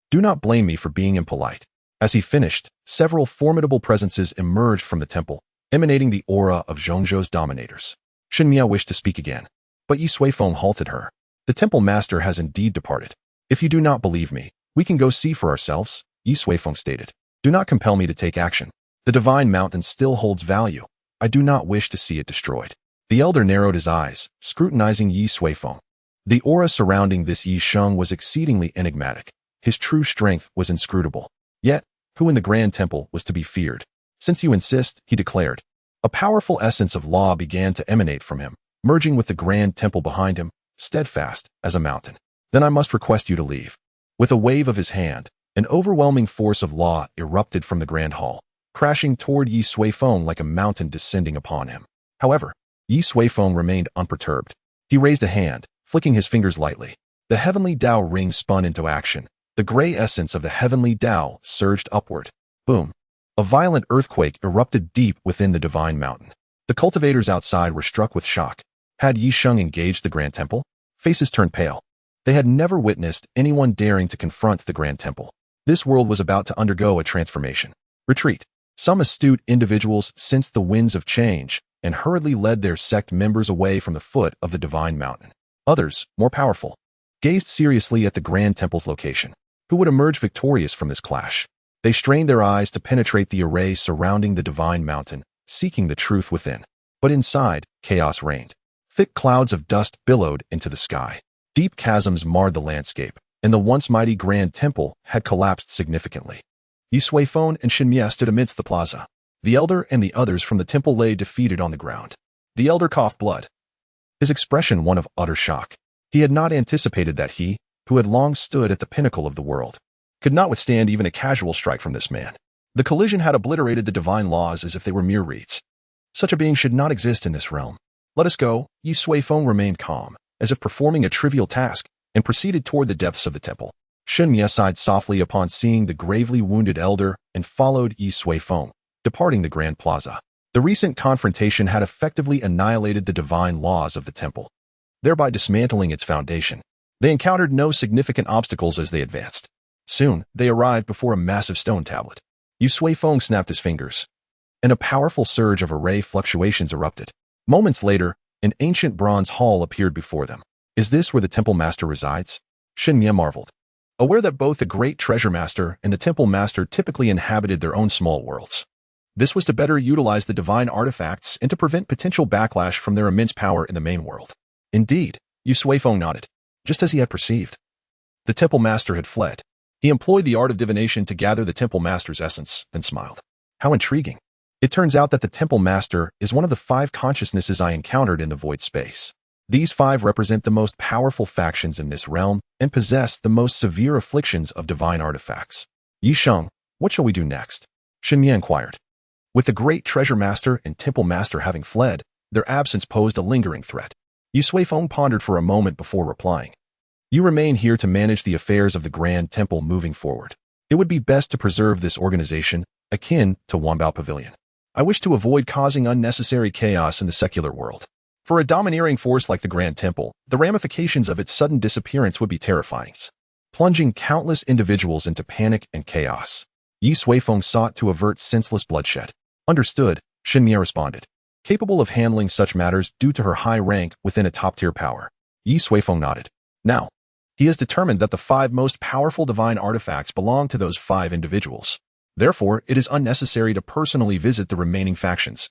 do not blame me for being impolite. As he finished, several formidable presences emerged from the temple, emanating the aura of Zhongzhou's dominators. Xinmia wished to speak again, but Ye Suifeng halted her. The temple master has indeed departed. If you do not believe me, we can go see for ourselves, Ye Suifeng stated. Do not compel me to take action. The divine mountain still holds value. I do not wish to see it destroyed. The elder narrowed his eyes, scrutinizing Ye Suifeng. The aura surrounding this Yisheng was exceedingly enigmatic. His true strength was inscrutable. Yet, who in the Grand Temple was to be feared? Since you insist, he declared. A powerful essence of law began to emanate from him, merging with the Grand Temple behind him, steadfast as a mountain. Then I must request you to leave. With a wave of his hand, an overwhelming force of law erupted from the Grand Hall, crashing toward Ye Suifeng like a mountain descending upon him. However, Ye Suifeng remained unperturbed. He raised a hand, flicking his fingers lightly. The heavenly Dao ring spun into action. The gray essence of the heavenly Dao surged upward. Boom! A violent earthquake erupted deep within the divine mountain. The cultivators outside were struck with shock. Had Yisheng engaged the Grand Temple? Faces turned pale. They had never witnessed anyone daring to confront the Grand Temple. This world was about to undergo a transformation. Retreat. Some astute individuals sensed the winds of change and hurriedly led their sect members away from the foot of the divine mountain. Others, more powerful, gazed seriously at the Grand Temple's location. Who would emerge victorious from this clash? They strained their eyes to penetrate the array surrounding the divine mountain, seeking the truth within. But inside, chaos reigned. Thick clouds of dust billowed into the sky. Deep chasms marred the landscape, and the once mighty Grand Temple had collapsed significantly. Ye Suifeng and Xinmia stood amidst the plaza. The elder and the others from the temple lay defeated on the ground. The elder coughed blood, his expression one of utter shock. He had not anticipated that he, who had long stood at the pinnacle of the world, could not withstand even a casual strike from this man. The collision had obliterated the divine laws as if they were mere reeds. Such a being should not exist in this realm. Let us go. Ye Suifeng remained calm, as if performing a trivial task, and proceeded toward the depths of the temple. Shunmia sighed softly upon seeing the gravely wounded elder and followed Ye Suifeng, departing the Grand Plaza. The recent confrontation had effectively annihilated the divine laws of the temple, thereby dismantling its foundation. They encountered no significant obstacles as they advanced. Soon, they arrived before a massive stone tablet. Ye Suifeng snapped his fingers, and a powerful surge of array fluctuations erupted. Moments later, an ancient bronze hall appeared before them. Is this where the temple master resides? Shunmia marveled, aware that both the great treasure master and the temple master typically inhabited their own small worlds. This was to better utilize the divine artifacts and to prevent potential backlash from their immense power in the main world. Indeed, Ye Suifeng nodded, just as he had perceived. The temple master had fled. He employed the art of divination to gather the temple master's essence, then smiled. How intriguing. It turns out that the temple master is one of the 5 consciousnesses I encountered in the void space. These 5 represent the most powerful factions in this realm and possess the most severe afflictions of divine artifacts. Ye Sheng, what shall we do next? Shunmia inquired. With the great treasure master and temple master having fled, their absence posed a lingering threat. Ye Suifeng pondered for a moment before replying. You remain here to manage the affairs of the Grand Temple moving forward. It would be best to preserve this organization, akin to Wanbao Pavilion. I wish to avoid causing unnecessary chaos in the secular world. For a domineering force like the Grand Temple, the ramifications of its sudden disappearance would be terrifying, plunging countless individuals into panic and chaos. Ye Suifeng sought to avert senseless bloodshed. Understood, Shunmia responded, capable of handling such matters due to her high rank within a top-tier power. Ye Suifeng nodded. Now, he is determined that the 5 most powerful divine artifacts belong to those 5 individuals. Therefore, it is unnecessary to personally visit the remaining factions,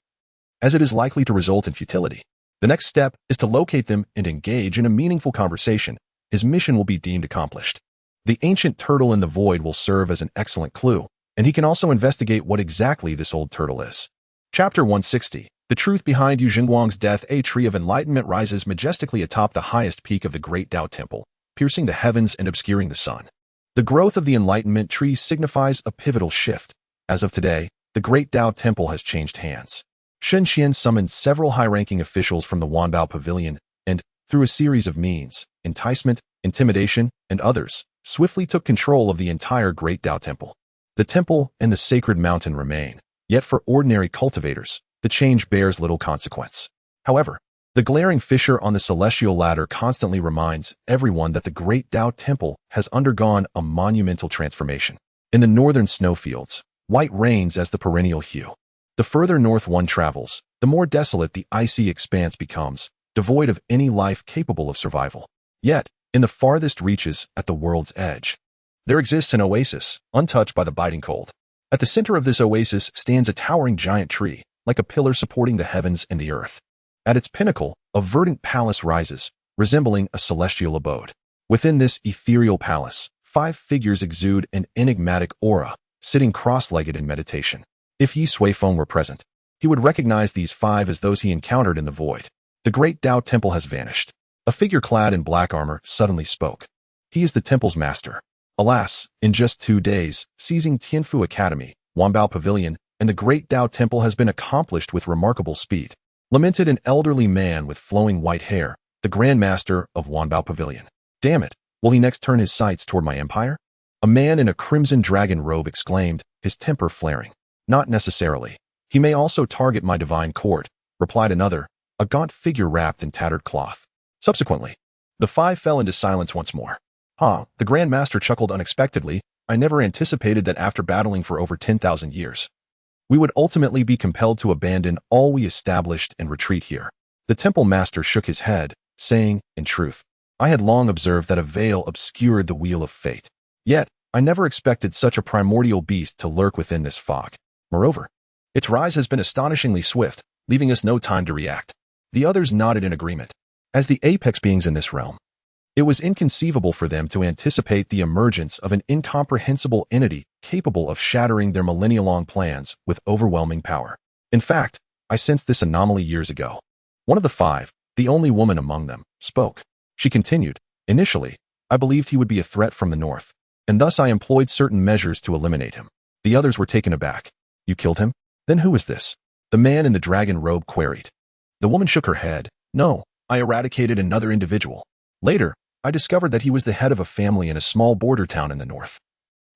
as it is likely to result in futility. The next step is to locate them and engage in a meaningful conversation. His mission will be deemed accomplished. The ancient turtle in the void will serve as an excellent clue, and he can also investigate what exactly this old turtle is. Chapter 160. The truth behind Yu Jingguang's death. A tree of enlightenment rises majestically atop the highest peak of the great Dao Temple, piercing the heavens and obscuring the sun. The growth of the enlightenment tree signifies a pivotal shift. As of today, the great Dao Temple has changed hands. Shen Xian summoned several high-ranking officials from the Wanbao Pavilion and, through a series of means, enticement, intimidation, and others, swiftly took control of the entire great Dao Temple. The temple and the sacred mountain remain, yet for ordinary cultivators, the change bears little consequence. However, the glaring fissure on the celestial ladder constantly reminds everyone that the great Dao Temple has undergone a monumental transformation. In the northern snowfields, white reigns as the perennial hue. The further north one travels, the more desolate the icy expanse becomes, devoid of any life capable of survival. Yet, in the farthest reaches at the world's edge, there exists an oasis, untouched by the biting cold. At the center of this oasis stands a towering giant tree, like a pillar supporting the heavens and the earth. At its pinnacle, a verdant palace rises, resembling a celestial abode. Within this ethereal palace, 5 figures exude an enigmatic aura, sitting cross-legged in meditation. If Ye Suifeng were present, he would recognize these 5 as those he encountered in the void. The great Dao Temple has vanished. A figure clad in black armor suddenly spoke. He is the temple's master. Alas, in just 2 days, seizing Tianfu Academy, Wanbao Pavilion, and the great Dao Temple has been accomplished with remarkable speed. Lamented an elderly man with flowing white hair, the Grand Master of Wanbao Pavilion. Damn it, will he next turn his sights toward my empire? A man in a crimson dragon robe exclaimed, his temper flaring. Not necessarily. He may also target my divine court, replied another, a gaunt figure wrapped in tattered cloth. Subsequently, the 5 fell into silence once more. The Grand Master chuckled unexpectedly. I never anticipated that after battling for over 10,000 years, we would ultimately be compelled to abandon all we established and retreat here. The Temple Master shook his head, saying, in truth, I had long observed that a veil obscured the wheel of fate. Yet, I never expected such a primordial beast to lurk within this fog. Moreover, its rise has been astonishingly swift, leaving us no time to react. The others nodded in agreement. As the apex beings in this realm, it was inconceivable for them to anticipate the emergence of an incomprehensible entity capable of shattering their millennia-long plans with overwhelming power. In fact, I sensed this anomaly years ago. One of the 5, the only woman among them, spoke. She continued, initially, I believed he would be a threat from the north, and thus I employed certain measures to eliminate him. The others were taken aback. You killed him? Then who is this? The man in the dragon robe queried. The woman shook her head. No, I eradicated another individual. Later, I discovered that he was the head of a family in a small border town in the north,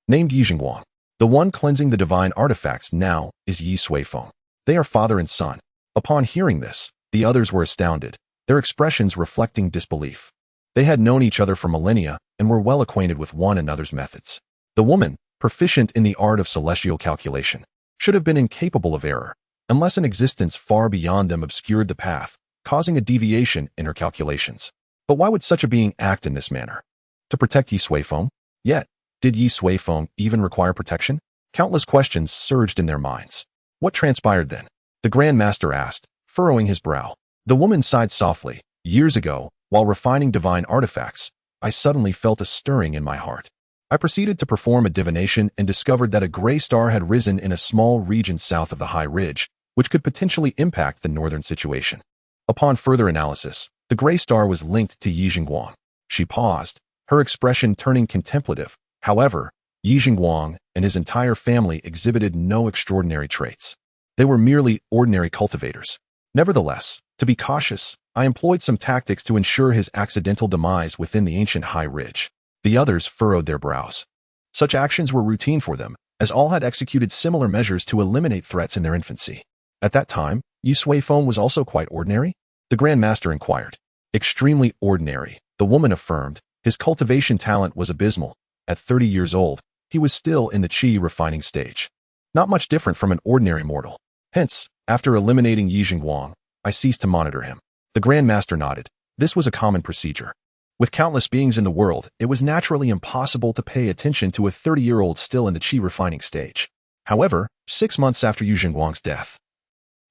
named Ye Suifeng. The one cleansing the divine artifacts now is Ye Suifeng. They are father and son. Upon hearing this, the others were astounded, their expressions reflecting disbelief. They had known each other for millennia and were well acquainted with one another's methods. The woman, proficient in the art of celestial calculation, should have been incapable of error, unless an existence far beyond them obscured the path, causing a deviation in her calculations. But why would such a being act in this manner? To protect Ye Suifeng? Yet, did Ye Suifeng even require protection? Countless questions surged in their minds. What transpired then? The Grand Master asked, furrowing his brow. The woman sighed softly. Years ago, while refining divine artifacts, I suddenly felt a stirring in my heart. I proceeded to perform a divination and discovered that a gray star had risen in a small region south of the high ridge, which could potentially impact the northern situation. Upon further analysis, the gray star was linked to Ye Suifeng. She paused, her expression turning contemplative. However, Ye Suifeng and his entire family exhibited no extraordinary traits. They were merely ordinary cultivators. Nevertheless, to be cautious, I employed some tactics to ensure his accidental demise within the ancient high ridge. The others furrowed their brows. Such actions were routine for them, as all had executed similar measures to eliminate threats in their infancy. At that time, Ye Suifeng was also quite ordinary? The Grand Master inquired. Extremely ordinary, the woman affirmed. His cultivation talent was abysmal. At 30 years old, he was still in the qi refining stage. Not much different from an ordinary mortal. Hence, after eliminating Ye Suifeng, I ceased to monitor him. The Grand Master nodded. This was a common procedure. With countless beings in the world, it was naturally impossible to pay attention to a 30-year-old still in the qi refining stage. However, 6 months after Ye Suifeng's death,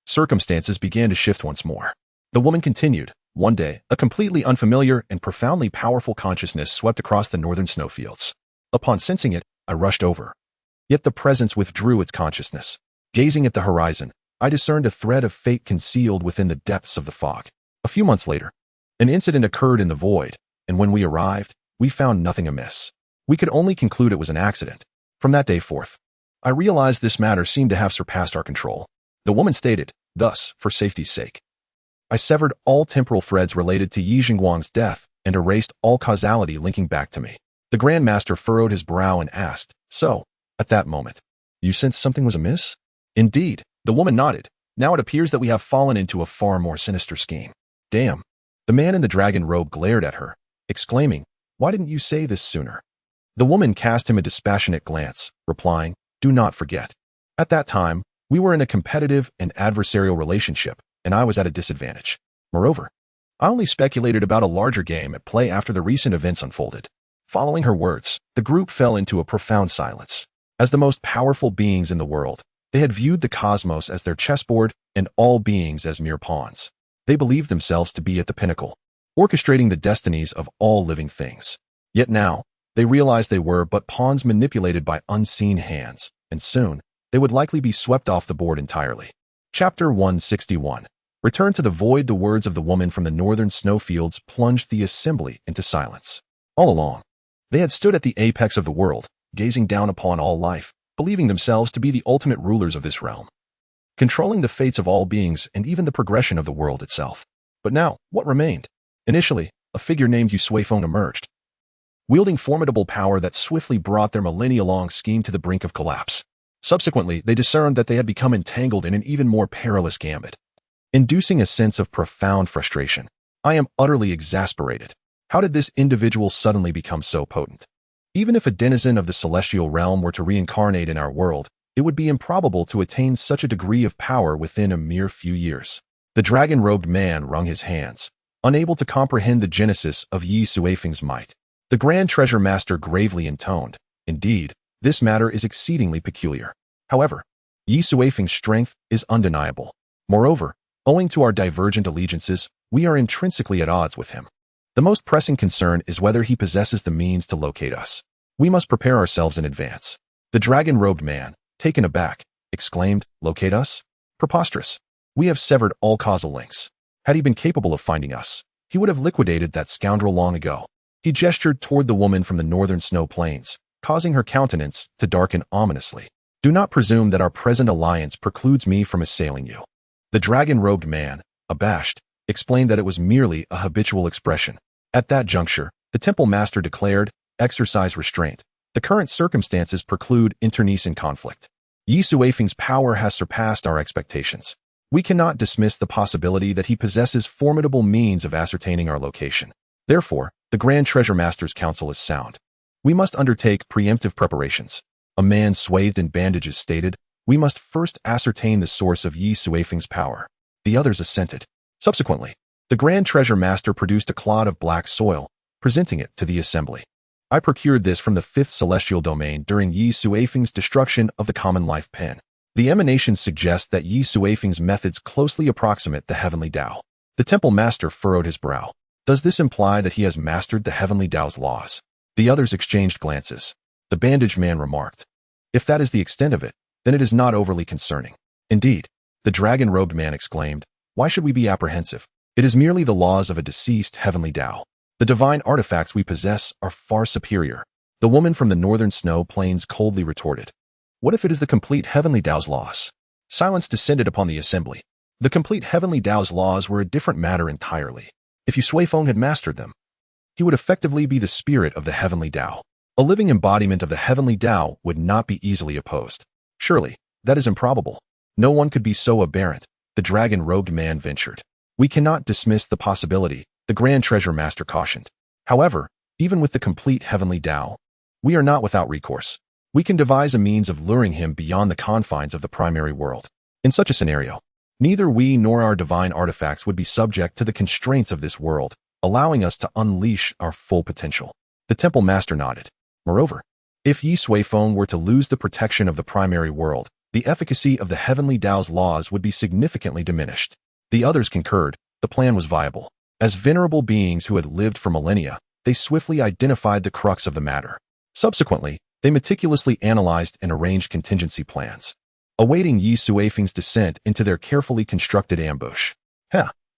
circumstances began to shift once more. The woman continued. One day, a completely unfamiliar and profoundly powerful consciousness swept across the northern snowfields. Upon sensing it, I rushed over. Yet the presence withdrew its consciousness. Gazing at the horizon, I discerned a thread of fate concealed within the depths of the fog. A few months later, an incident occurred in the void, and when we arrived, we found nothing amiss. We could only conclude it was an accident. From that day forth, I realized this matter seemed to have surpassed our control. The woman stated, thus, for safety's sake, I severed all temporal threads related to Ye Suifeng's death and erased all causality linking back to me. The Grand Master furrowed his brow and asked, so, at that moment, you sensed something was amiss? Indeed, the woman nodded. Now it appears that we have fallen into a far more sinister scheme. Damn. The man in the dragon robe glared at her, exclaiming, why didn't you say this sooner? The woman cast him a dispassionate glance, replying, do not forget. At that time, we were in a competitive and adversarial relationship, and I was at a disadvantage. Moreover, I only speculated about a larger game at play after the recent events unfolded. Following her words, the group fell into a profound silence. As the most powerful beings in the world, they had viewed the cosmos as their chessboard and all beings as mere pawns. They believed themselves to be at the pinnacle, orchestrating the destinies of all living things. Yet now, they realized they were but pawns manipulated by unseen hands, and soon, they would likely be swept off the board entirely. Chapter 161. Return to the void. The words of the woman from the northern snowfields plunged the assembly into silence. All along, they had stood at the apex of the world, gazing down upon all life, believing themselves to be the ultimate rulers of this realm, controlling the fates of all beings and even the progression of the world itself. But now, what remained? Initially, a figure named Ye Suifeng emerged, wielding formidable power that swiftly brought their millennia-long scheme to the brink of collapse. Subsequently, they discerned that they had become entangled in an even more perilous gambit, inducing a sense of profound frustration. I am utterly exasperated. How did this individual suddenly become so potent? Even if a denizen of the celestial realm were to reincarnate in our world, it would be improbable to attain such a degree of power within a mere few years. The dragon-robed man wrung his hands, unable to comprehend the genesis of Ye Suifeng's might. The Grand Treasure Master gravely intoned, indeed, this matter is exceedingly peculiar. However, Ye Suifeng's strength is undeniable. Moreover, owing to our divergent allegiances, we are intrinsically at odds with him. The most pressing concern is whether he possesses the means to locate us. We must prepare ourselves in advance. The dragon-robed man, taken aback, exclaimed, locate us? Preposterous. We have severed all causal links. Had he been capable of finding us, he would have liquidated that scoundrel long ago. He gestured toward the woman from the northern snow plains, causing her countenance to darken ominously. Do not presume that our present alliance precludes me from assailing you. The dragon-robed man, abashed, explained that it was merely a habitual expression. At that juncture, The temple master declared, exercise restraint. The current circumstances preclude internecine conflict. Ye Suifeng's power has surpassed our expectations. We cannot dismiss the possibility that he possesses formidable means of ascertaining our location. Therefore, the Grand Treasure Master's counsel is sound. We must undertake preemptive preparations. A man swathed in bandages stated, we must first ascertain the source of Ye Suifeng's power. The others assented. Subsequently, the Grand Treasure Master produced a clod of black soil, presenting it to the assembly. I procured this from the fifth celestial domain during Ye Suifeng's destruction of the common life pen. The emanations suggest that Ye Suifeng's methods closely approximate the heavenly Dao. The temple master furrowed his brow. Does this imply that he has mastered the heavenly Dao's laws? The others exchanged glances. The bandaged man remarked, if that is the extent of it, then it is not overly concerning. Indeed, the dragon-robed man exclaimed, why should we be apprehensive? It is merely the laws of a deceased heavenly Dao. The divine artifacts we possess are far superior. The woman from the northern snow plains coldly retorted, what if it is the complete heavenly Dao's laws? Silence descended upon the assembly. The complete heavenly Dao's laws were a different matter entirely. If Ye Suifeng had mastered them, he would effectively be the spirit of the heavenly Dao. A living embodiment of the heavenly Dao would not be easily opposed. Surely, that is improbable. No one could be so aberrant, the dragon-robed man ventured. We cannot dismiss the possibility, the Grand Treasure Master cautioned. However, even with the complete heavenly Dao, we are not without recourse. We can devise a means of luring him beyond the confines of the primary world. In such a scenario, neither we nor our divine artifacts would be subject to the constraints of this world, allowing us to unleash our full potential. The temple master nodded. Moreover, if Ye Suifeng were to lose the protection of the primary world, the efficacy of the heavenly Dao's laws would be significantly diminished. The others concurred, the plan was viable. As venerable beings who had lived for millennia, they swiftly identified the crux of the matter. Subsequently, they meticulously analyzed and arranged contingency plans, awaiting Ye Suifeng's descent into their carefully constructed ambush.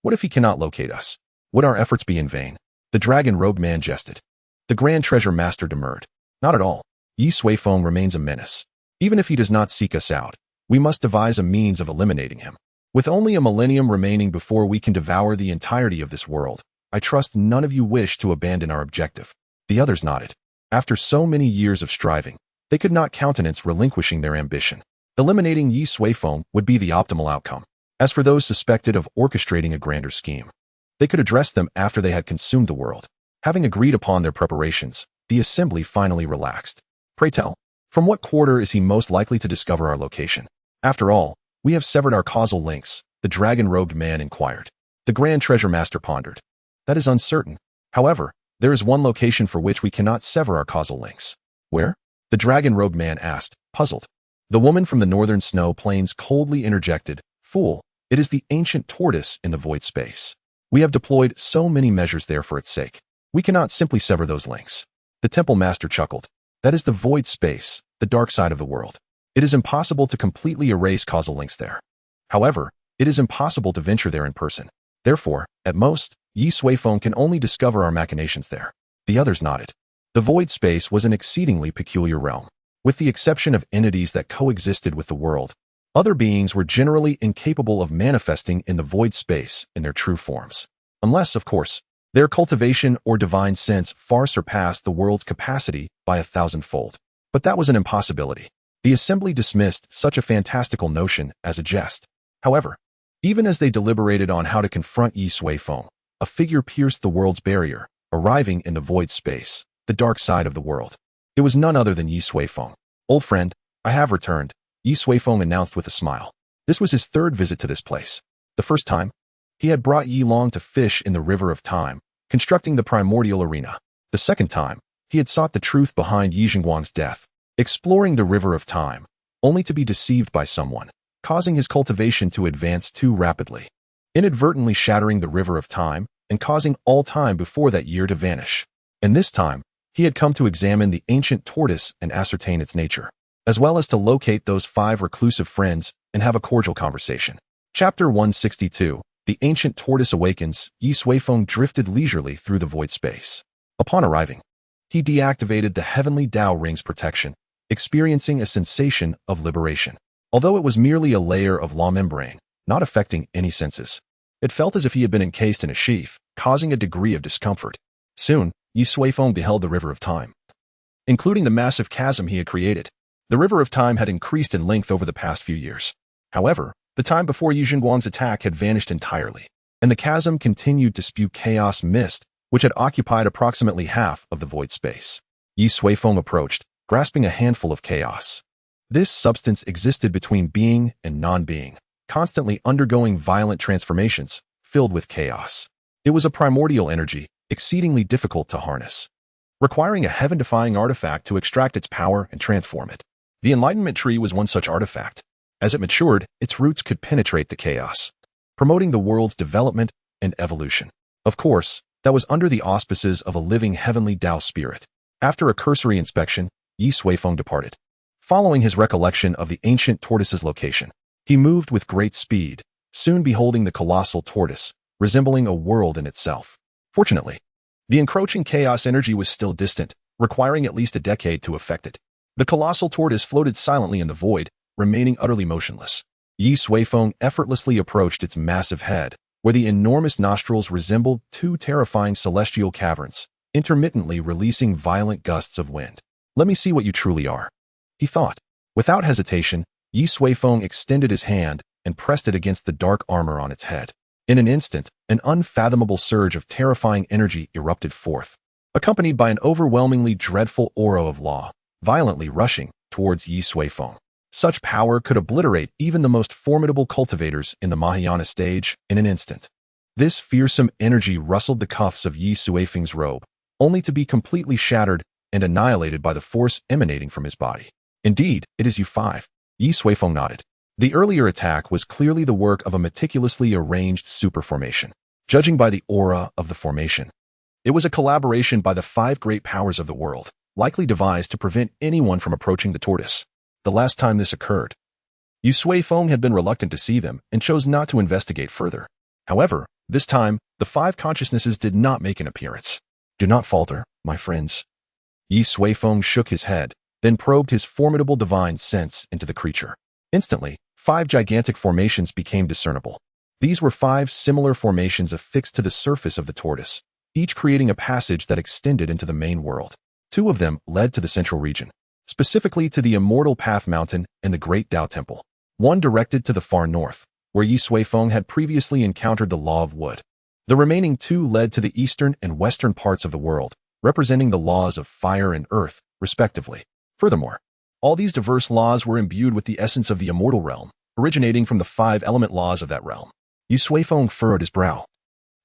What if he cannot locate us? Would our efforts be in vain? The dragon-robed man jested. The Grand Treasure Master demurred. Not at all. Ye Suifeng remains a menace. Even if he does not seek us out, we must devise a means of eliminating him. With only a millennium remaining before we can devour the entirety of this world, I trust none of you wish to abandon our objective. The others nodded. After so many years of striving, they could not countenance relinquishing their ambition. Eliminating Ye Suifeng would be the optimal outcome. As for those suspected of orchestrating a grander scheme, they could address them after they had consumed the world. Having agreed upon their preparations, the assembly finally relaxed. Pray tell, from what quarter is he most likely to discover our location? After all, we have severed our causal links, the dragon-robed man inquired. The Grand Treasure Master pondered. That is uncertain. However, there is one location for which we cannot sever our causal links. Where? The dragon-robed man asked, puzzled. The woman from the northern snow plains coldly interjected, fool, it is the ancient tortoise in the void space. We have deployed so many measures there for its sake. We cannot simply sever those links. The temple master chuckled. That is the void space, the dark side of the world. It is impossible to completely erase causal links there. However, it is impossible to venture there in person. Therefore, at most, Ye Suifeng can only discover our machinations there. The others nodded. The void space was an exceedingly peculiar realm. With the exception of entities that coexisted with the world, other beings were generally incapable of manifesting in the void space in their true forms. Unless, of course, their cultivation or divine sense far surpassed the world's capacity by 1,000-fold. But that was an impossibility. The assembly dismissed such a fantastical notion as a jest. However, even as they deliberated on how to confront Ye Suifeng, a figure pierced the world's barrier, arriving in the void space, the dark side of the world. It was none other than Ye Suifeng. Old friend, I have returned, Ye Suifeng announced with a smile. This was his third visit to this place. The first time, he had brought Yi Long to fish in the river of time, constructing the primordial arena. The second time, he had sought the truth behind Yi Jingguang's death, exploring the river of time, only to be deceived by someone, causing his cultivation to advance too rapidly, inadvertently shattering the river of time and causing all time before that year to vanish. And this time, he had come to examine the ancient tortoise and ascertain its nature, as well as to locate those 5 reclusive friends and have a cordial conversation. Chapter 162. The ancient tortoise awakens. Ye Suifeng drifted leisurely through the void space. Upon arriving, he deactivated the heavenly Dao ring's protection, experiencing a sensation of liberation. Although it was merely a layer of law membrane, not affecting any senses, it felt as if he had been encased in a sheath, causing a degree of discomfort. Soon, Ye Suifeng beheld the river of time, including the massive chasm he had created. The river of time had increased in length over the past few years. However, the time before Ye Jingguang's attack had vanished entirely, and the chasm continued to spew chaos mist, which had occupied approximately half of the void space. Ye Suifeng approached, grasping a handful of chaos. This substance existed between being and non-being, constantly undergoing violent transformations, filled with chaos. It was a primordial energy, exceedingly difficult to harness, requiring a heaven-defying artifact to extract its power and transform it. The enlightenment tree was one such artifact. As it matured, its roots could penetrate the chaos, promoting the world's development and evolution. Of course, that was under the auspices of a living heavenly Dao spirit. After a cursory inspection, Ye Suifeng departed. Following his recollection of the ancient tortoise's location, he moved with great speed, soon beholding the colossal tortoise, resembling a world in itself. Fortunately, the encroaching chaos energy was still distant, requiring at least a decade to affect it. The colossal tortoise floated silently in the void, remaining utterly motionless. Ye Suifeng effortlessly approached its massive head, where the enormous nostrils resembled two terrifying celestial caverns, intermittently releasing violent gusts of wind. "Let me see what you truly are," he thought. Without hesitation, Ye Suifeng extended his hand and pressed it against the dark armor on its head. In an instant, an unfathomable surge of terrifying energy erupted forth, accompanied by an overwhelmingly dreadful aura of law, violently rushing towards Ye Suifeng. Such power could obliterate even the most formidable cultivators in the Mahayana stage in an instant. This fearsome energy rustled the cuffs of Ye Suifeng's robe, only to be completely shattered and annihilated by the force emanating from his body. "Indeed, it is you five." Ye Suifeng nodded. The earlier attack was clearly the work of a meticulously arranged superformation. Judging by the aura of the formation, it was a collaboration by the five great powers of the world, likely devised to prevent anyone from approaching the tortoise. The last time this occurred, Ye Suifeng had been reluctant to see them and chose not to investigate further. However, this time, the five consciousnesses did not make an appearance. "Do not falter, my friends." Ye Suifeng shook his head, then probed his formidable divine sense into the creature. Instantly, five gigantic formations became discernible. These were five similar formations affixed to the surface of the tortoise, each creating a passage that extended into the main world. Two of them led to the central region, specifically to the Immortal Path Mountain and the Great Dao Temple. One directed to the far north, where Ye Suifeng had previously encountered the Law of Wood. The remaining two led to the eastern and western parts of the world, representing the laws of fire and earth, respectively. Furthermore, all these diverse laws were imbued with the essence of the immortal realm, originating from the five element laws of that realm. Ye Suifeng furrowed his brow,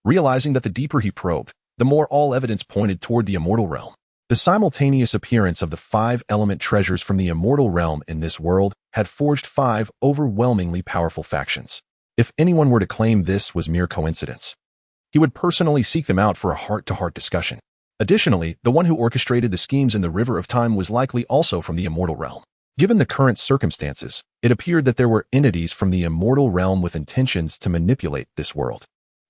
realizing that the deeper he probed, the more all evidence pointed toward the immortal realm. The simultaneous appearance of the five element treasures from the immortal realm in this world had forged five overwhelmingly powerful factions. If anyone were to claim this was mere coincidence, he would personally seek them out for a heart-to-heart discussion. Additionally, the one who orchestrated the schemes in the River of Time was likely also from the immortal realm. Given the current circumstances, it appeared that there were entities from the immortal realm with intentions to manipulate this world.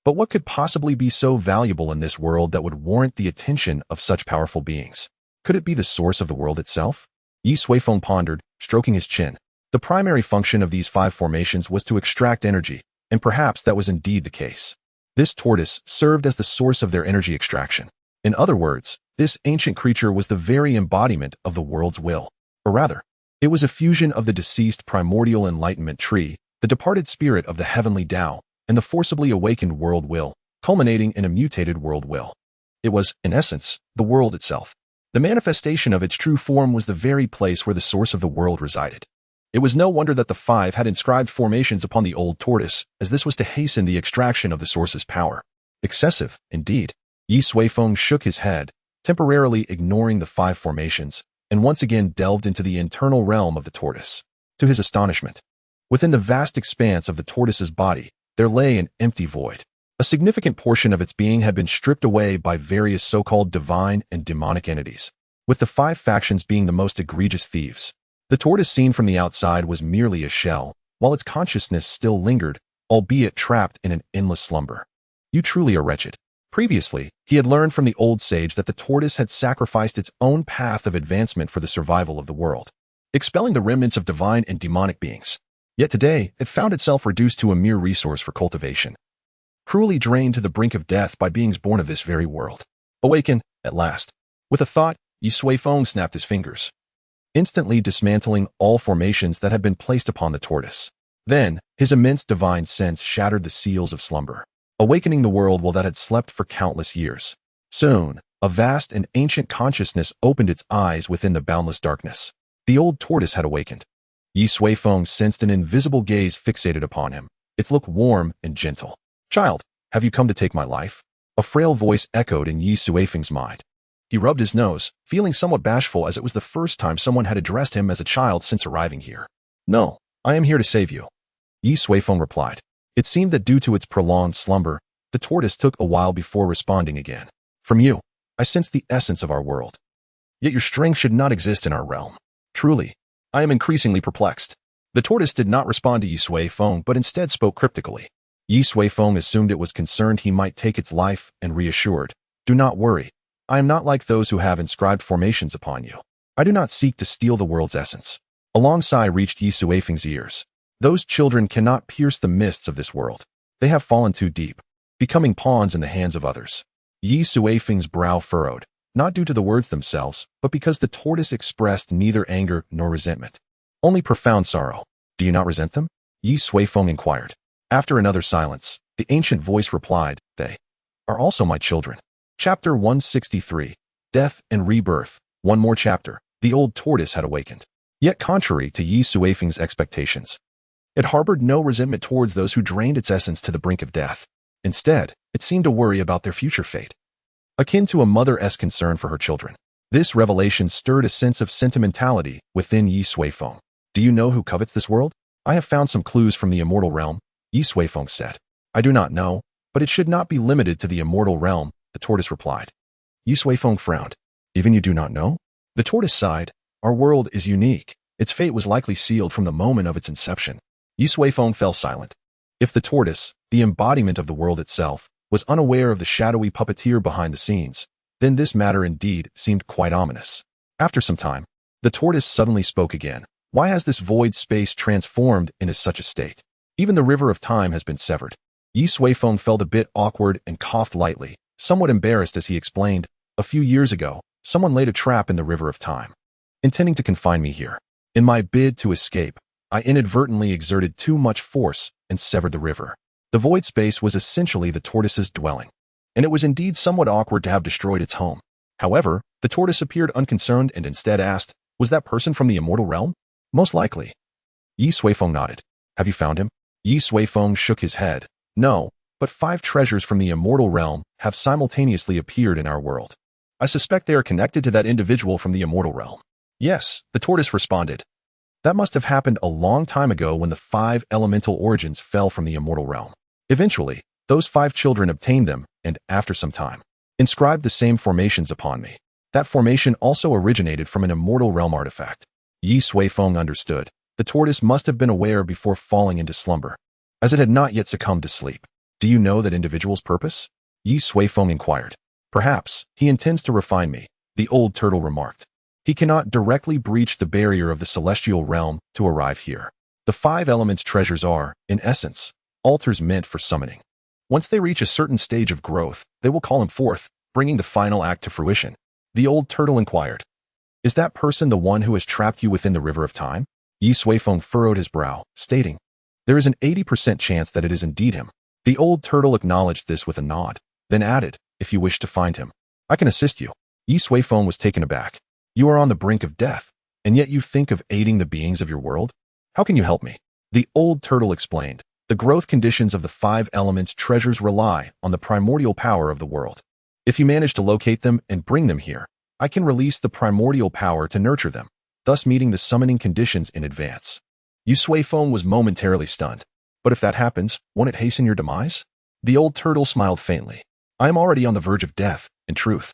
But what could possibly be so valuable in this world that would warrant the attention of such powerful beings? Could it be the source of the world itself? Ye Suifeng pondered, stroking his chin. The primary function of these five formations was to extract energy, and perhaps that was indeed the case. This tortoise served as the source of their energy extraction. In other words, this ancient creature was the very embodiment of the world's will. Or rather, it was a fusion of the deceased primordial enlightenment tree, the departed spirit of the heavenly Dao, and the forcibly awakened world will, culminating in a mutated world will. It was, in essence, the world itself. The manifestation of its true form was the very place where the source of the world resided. It was no wonder that the five had inscribed formations upon the old tortoise, as this was to hasten the extraction of the source's power. Excessive, indeed. Ye Suifeng shook his head, temporarily ignoring the five formations, and once again delved into the internal realm of the tortoise. To his astonishment, within the vast expanse of the tortoise's body, there lay an empty void. A significant portion of its being had been stripped away by various so-called divine and demonic entities, with the five factions being the most egregious thieves. The tortoise seen from the outside was merely a shell, while its consciousness still lingered, albeit trapped in an endless slumber. "You truly are wretched." Previously, he had learned from the old sage that the tortoise had sacrificed its own path of advancement for the survival of the world, expelling the remnants of divine and demonic beings. Yet today, it found itself reduced to a mere resource for cultivation, cruelly drained to the brink of death by beings born of this very world. "Awaken," at last. With a thought, Ye Suifeng snapped his fingers, instantly dismantling all formations that had been placed upon the tortoise. Then, his immense divine sense shattered the seals of slumber, awakening the world that had slept for countless years. Soon, a vast and ancient consciousness opened its eyes within the boundless darkness. The old tortoise had awakened. Ye Suifeng sensed an invisible gaze fixated upon him, its look warm and gentle. "Child, have you come to take my life?" A frail voice echoed in Ye Suifeng's mind. He rubbed his nose, feeling somewhat bashful as it was the first time someone had addressed him as a child since arriving here. "No, I am here to save you," Ye Suifeng replied. It seemed that due to its prolonged slumber, the tortoise took a while before responding again. "From you, I sense the essence of our world. Yet your strength should not exist in our realm. Truly, I am increasingly perplexed." The tortoise did not respond to Ye Suifeng, but instead spoke cryptically. Ye Suifeng assumed it was concerned he might take its life and reassured, "Do not worry. I am not like those who have inscribed formations upon you. I do not seek to steal the world's essence." A long sigh reached Ye Suifeng's ears. Those children cannot pierce the mists of this world. They have fallen too deep, becoming pawns in the hands of others. Ye Suifeng's brow furrowed, not due to the words themselves, but because the tortoise expressed neither anger nor resentment, only profound sorrow. "Do you not resent them?" Ye Suifeng inquired. After another silence, the ancient voice replied, "They are also my children." Chapter 163, Death and Rebirth. One more chapter. The old tortoise had awakened. Yet contrary to Ye Suifeng's expectations, it harbored no resentment towards those who drained its essence to the brink of death. Instead, it seemed to worry about their future fate, akin to a mother's concern for her children. This revelation stirred a sense of sentimentality within Ye Suifeng. "Do you know who covets this world?" "I have found some clues from the immortal realm," Ye Suifeng said. "I do not know, but it should not be limited to the immortal realm," the tortoise replied. Ye Suifeng frowned. "Even you do not know?" The tortoise sighed. "Our world is unique. Its fate was likely sealed from the moment of its inception." Ye Suifeng fell silent. If the tortoise, the embodiment of the world itself, was unaware of the shadowy puppeteer behind the scenes, then this matter indeed seemed quite ominous. After some time, the tortoise suddenly spoke again. "Why has this void space transformed into such a state? Even the river of time has been severed." Ye Suifeng felt a bit awkward and coughed lightly, somewhat embarrassed as he explained, "A few years ago, someone laid a trap in the river of time, intending to confine me here. In my bid to escape, I inadvertently exerted too much force and severed the river." The void space was essentially the tortoise's dwelling, and it was indeed somewhat awkward to have destroyed its home. However, the tortoise appeared unconcerned and instead asked, "Was that person from the immortal realm?" "Most likely." Ye Suifeng nodded. "Have you found him?" Ye Suifeng shook his head. "No, but 5 treasures from the immortal realm have simultaneously appeared in our world. I suspect they are connected to that individual from the immortal realm." "Yes," the tortoise responded. "That must have happened a long time ago when the 5 elemental origins fell from the immortal realm. Eventually, those 5 children obtained them and, after some time, inscribed the same formations upon me. That formation also originated from an immortal realm artifact." Ye Suifeng understood. The tortoise must have been aware before falling into slumber, as it had not yet succumbed to sleep. "Do you know that individual's purpose?" Ye Suifeng inquired. "Perhaps he intends to refine me," the old turtle remarked. "He cannot directly breach the barrier of the celestial realm to arrive here. The 5 elements treasures are, in essence, altars meant for summoning. Once they reach a certain stage of growth, they will call him forth, bringing the final act to fruition." The old turtle inquired. "Is that person the one who has trapped you within the river of time?" Ye Suifeng furrowed his brow, stating, "There is an 80% chance that it is indeed him." The old turtle acknowledged this with a nod, then added, "If you wish to find him, I can assist you." Ye Suifeng was taken aback. "You are on the brink of death, and yet you think of aiding the beings of your world? How can you help me?" The old turtle explained. "The growth conditions of the 5 elements treasures rely on the primordial power of the world. If you manage to locate them and bring them here, I can release the primordial power to nurture them, thus meeting the summoning conditions in advance." Ye Suifeng was momentarily stunned. "But if that happens, won't it hasten your demise?" The old turtle smiled faintly. "I am already on the verge of death, in truth.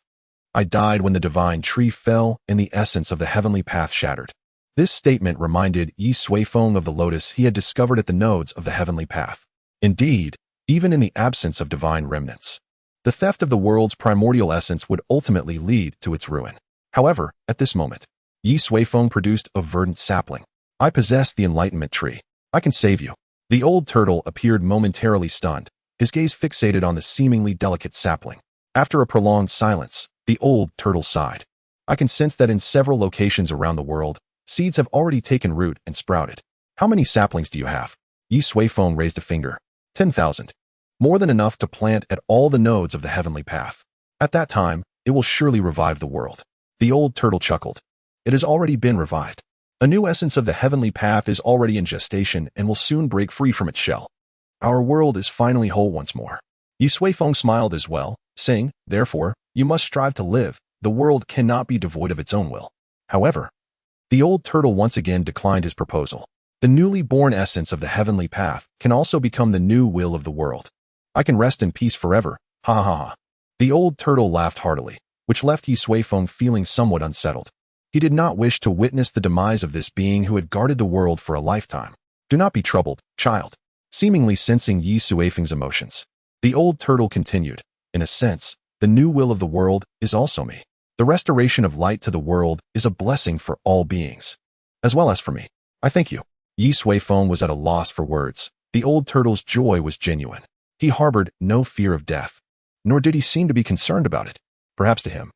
I died when the divine tree fell and the essence of the heavenly path shattered." This statement reminded Ye Suifeng of the lotus he had discovered at the nodes of the heavenly path. Indeed, even in the absence of divine remnants, the theft of the world's primordial essence would ultimately lead to its ruin. However, at this moment, Ye Suifeng produced a verdant sapling. "I possess the enlightenment tree. I can save you." The old turtle appeared momentarily stunned, his gaze fixated on the seemingly delicate sapling. After a prolonged silence, The old turtle sighed. I can sense that in several locations around the world, seeds have already taken root and sprouted. How many saplings do you have? Ye Suifeng raised a finger. 10,000. More than enough to plant at all the nodes of the heavenly path. At that time, it will surely revive the world. The old turtle chuckled. It has already been revived. A new essence of the heavenly path is already in gestation and will soon break free from its shell. Our world is finally whole once more. Ye Suifeng smiled as well, saying, therefore, you must strive to live. The world cannot be devoid of its own will. However, the old turtle once again declined his proposal. The newly born essence of the heavenly path can also become the new will of the world. I can rest in peace forever. Ha ha ha. The old turtle laughed heartily, which left Ye Suifeng feeling somewhat unsettled. He did not wish to witness the demise of this being who had guarded the world for a lifetime. Do not be troubled, child. Seemingly sensing Ye Suifeng's emotions, the old turtle continued, in a sense, the new will of the world is also me. The restoration of light to the world is a blessing for all beings, as well as for me. I thank you. Ye Suifeng was at a loss for words. The old turtle's joy was genuine. He harbored no fear of death, nor did he seem to be concerned about it. Perhaps to him,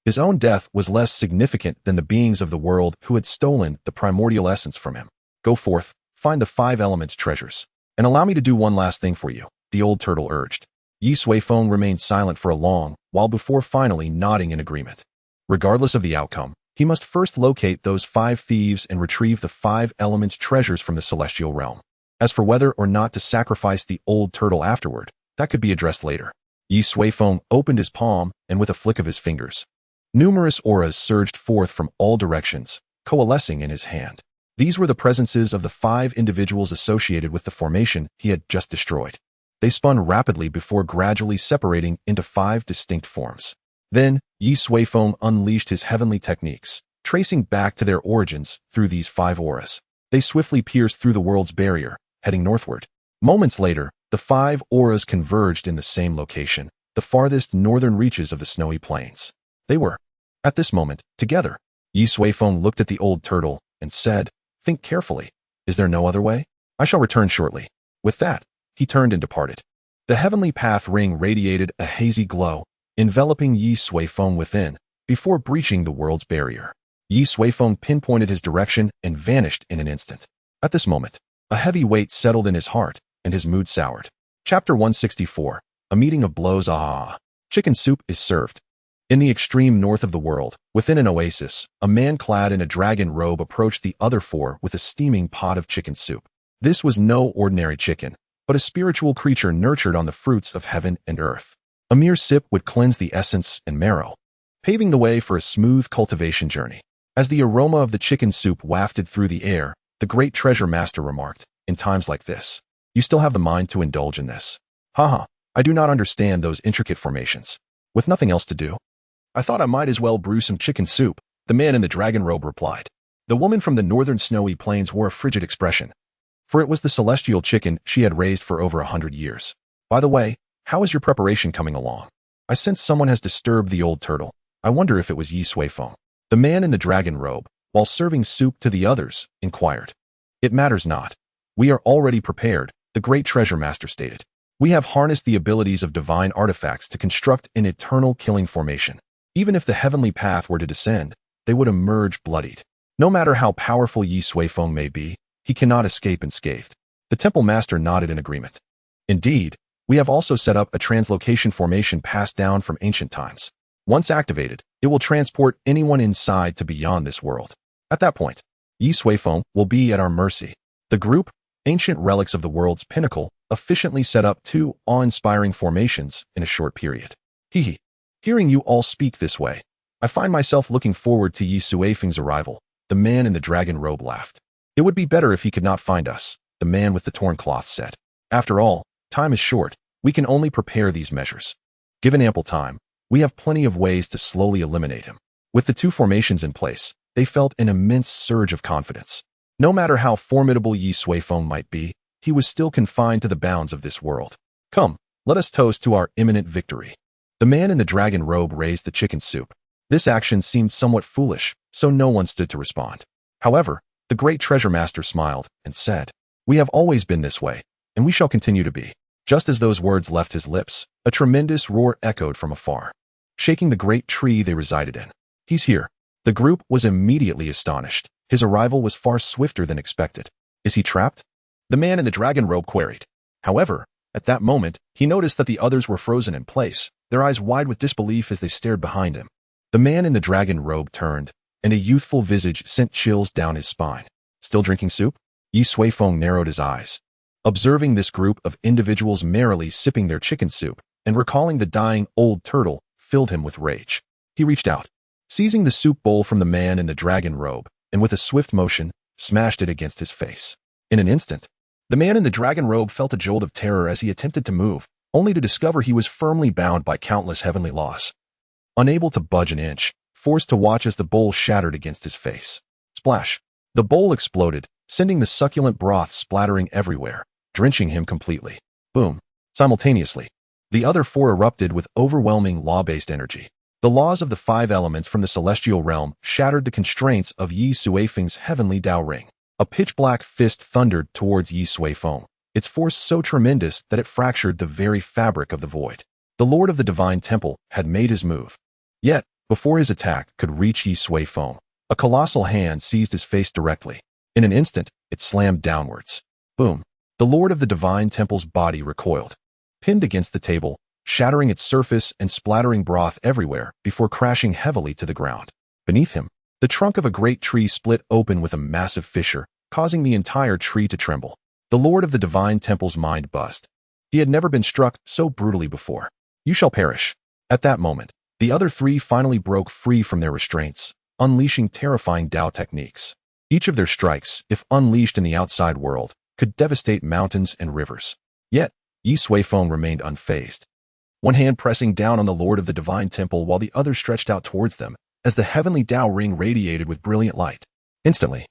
his own death was less significant than the beings of the world who had stolen the primordial essence from him. Go forth, find the 5 elements treasures, and allow me to do one last thing for you, the old turtle urged. Ye Suifeng remained silent for a long while before finally nodding in agreement. Regardless of the outcome, he must first locate those 5 thieves and retrieve the 5 elements treasures from the celestial realm. As for whether or not to sacrifice the old turtle afterward, that could be addressed later. Ye Suifeng opened his palm, and with a flick of his fingers, numerous auras surged forth from all directions, coalescing in his hand. These were the presences of the 5 individuals associated with the formation he had just destroyed. They spun rapidly before gradually separating into 5 distinct forms. Then, Ye Suifeng unleashed his heavenly techniques, tracing back to their origins through these 5 auras. They swiftly pierced through the world's barrier, heading northward. Moments later, the 5 auras converged in the same location, the farthest northern reaches of the snowy plains. They were, at this moment, together. Ye Suifeng looked at the old turtle and said, think carefully. Is there no other way? I shall return shortly. With that, he turned and departed. The heavenly path ring radiated a hazy glow, enveloping Ye Suifeng within, before breaching the world's barrier. Ye Suifeng pinpointed his direction and vanished in an instant. At this moment, a heavy weight settled in his heart, and his mood soured. Chapter 164, A Meeting of Blows. Chicken soup is served. In the extreme north of the world, within an oasis, a man clad in a dragon robe approached the other 4 with a steaming pot of chicken soup. This was no ordinary chicken, but a spiritual creature nurtured on the fruits of heaven and earth. A mere sip would cleanse the essence and marrow, paving the way for a smooth cultivation journey. As the aroma of the chicken soup wafted through the air, the great treasure master remarked, in times like this, you still have the mind to indulge in this. Haha, I do not understand those intricate formations. With nothing else to do, I thought I might as well brew some chicken soup, the man in the dragon robe replied. The woman from the northern snowy plains wore a frigid expression, for it was the celestial chicken she had raised for over 100 years. By the way, how is your preparation coming along? I sense someone has disturbed the old turtle. I wonder if it was Ye Suifeng. The man in the dragon robe, while serving soup to the others, inquired. It matters not. We are already prepared, the great treasure master stated. We have harnessed the abilities of divine artifacts to construct an eternal killing formation. Even if the heavenly path were to descend, they would emerge bloodied. No matter how powerful Ye Suifeng may be, he cannot escape unscathed. The temple master nodded in agreement. Indeed, we have also set up a translocation formation passed down from ancient times. Once activated, it will transport anyone inside to beyond this world. At that point, Ye Suifeng will be at our mercy. The group, Ancient Relics of the World's Pinnacle, efficiently set up 2 awe-inspiring formations in a short period. Hehe. Hearing you all speak this way, I find myself looking forward to Ye Suifeng's arrival. The man in the dragon robe laughed. It would be better if he could not find us, the man with the torn cloth said. After all, time is short. We can only prepare these measures. Given ample time, we have plenty of ways to slowly eliminate him. With the 2 formations in place, they felt an immense surge of confidence. No matter how formidable Ye Suifeng might be, he was still confined to the bounds of this world. Come, let us toast to our imminent victory. The man in the dragon robe raised the chicken soup. This action seemed somewhat foolish, so no one stood to respond. However, the great treasure master smiled and said, we have always been this way, and we shall continue to be. Just as those words left his lips, a tremendous roar echoed from afar. shaking the great tree they resided in. "He's here." The group was immediately astonished. His arrival was far swifter than expected. "Is he trapped?" the man in the dragon robe queried. However, at that moment, he noticed that the others were frozen in place, their eyes wide with disbelief as they stared behind him. The man in the dragon robe turned, and a youthful visage sent chills down his spine. "Still drinking soup?" Ye Suifeng narrowed his eyes. Observing this group of individuals merrily sipping their chicken soup and recalling the dying old turtle filled him with rage. He reached out, seizing the soup bowl from the man in the dragon robe, and with a swift motion, smashed it against his face. In an instant, the man in the dragon robe felt a jolt of terror as he attempted to move, only to discover he was firmly bound by countless heavenly laws. Unable to budge an inch, forced to watch as the bowl shattered against his face. Splash! The bowl exploded, sending the succulent broth splattering everywhere, drenching him completely. Boom! Simultaneously, the other four erupted with overwhelming law-based energy. The laws of the 5 elements from the celestial realm shattered the constraints of Ye Suifeng's heavenly Dao ring. A pitch-black fist thundered towards Ye Suifeng, its force so tremendous that it fractured the very fabric of the void. The Lord of the Divine Temple had made his move. Yet, before his attack could reach Ye Suifeng, a colossal hand seized his face directly. In an instant, it slammed downwards. Boom! The Lord of the Divine Temple's body recoiled, pinned against the table, shattering its surface and splattering broth everywhere before crashing heavily to the ground. Beneath him, the trunk of a great tree split open with a massive fissure, causing the entire tree to tremble. The Lord of the Divine Temple's mind buzzed. He had never been struck so brutally before. "You shall perish." At that moment, the other 3 finally broke free from their restraints, unleashing terrifying Dao techniques. Each of their strikes, if unleashed in the outside world, could devastate mountains and rivers. Yet, Ye Suifeng remained unfazed. One hand pressing down on the Lord of the Divine Temple while the other stretched out towards them, as the heavenly Dao ring radiated with brilliant light. Instantly,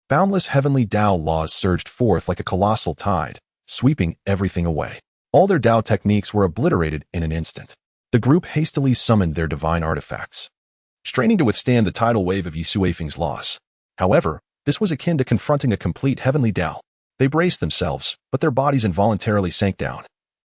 boundless heavenly Dao laws surged forth like a colossal tide, sweeping everything away. All their Dao techniques were obliterated in an instant. The group hastily summoned their divine artifacts, straining to withstand the tidal wave of Ye Suifeng's laws. However, this was akin to confronting a complete heavenly Dao. They braced themselves, but their bodies involuntarily sank down,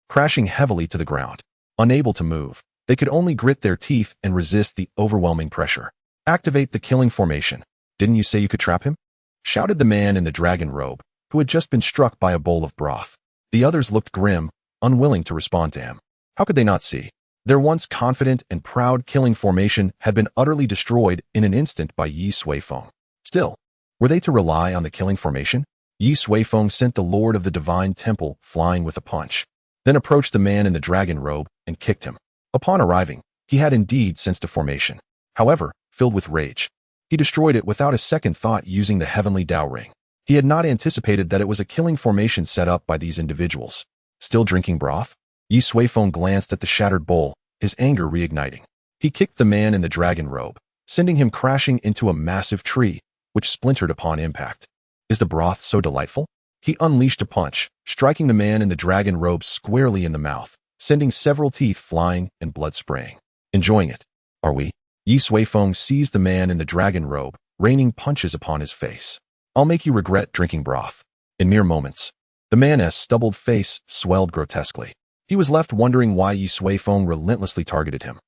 crashing heavily to the ground. Unable to move, they could only grit their teeth and resist the overwhelming pressure. "Activate the killing formation. Didn't you say you could trap him?" shouted the man in the dragon robe, who had just been struck by a bowl of broth. The others looked grim, unwilling to respond to him. How could they not see? Their once confident and proud killing formation had been utterly destroyed in an instant by Ye Suifeng. Still, were they to rely on the killing formation? Ye Suifeng sent the Lord of the Divine Temple flying with a punch, then approached the man in the dragon robe and kicked him. Upon arriving, he had indeed sensed a formation. However, filled with rage, he destroyed it without a second thought using the heavenly Dao ring. He had not anticipated that it was a killing formation set up by these individuals. Still drinking broth? Ye Suifeng glanced at the shattered bowl, his anger reigniting. He kicked the man in the dragon robe, sending him crashing into a massive tree, which splintered upon impact. Is the broth so delightful? He unleashed a punch, striking the man in the dragon robe squarely in the mouth, sending several teeth flying and blood spraying. Enjoying it, are we? Ye Suifeng seized the man in the dragon robe, raining punches upon his face. "I'll make you regret drinking broth." In mere moments, the man's stubbled face swelled grotesquely. He was left wondering why Ye Suifeng relentlessly targeted him,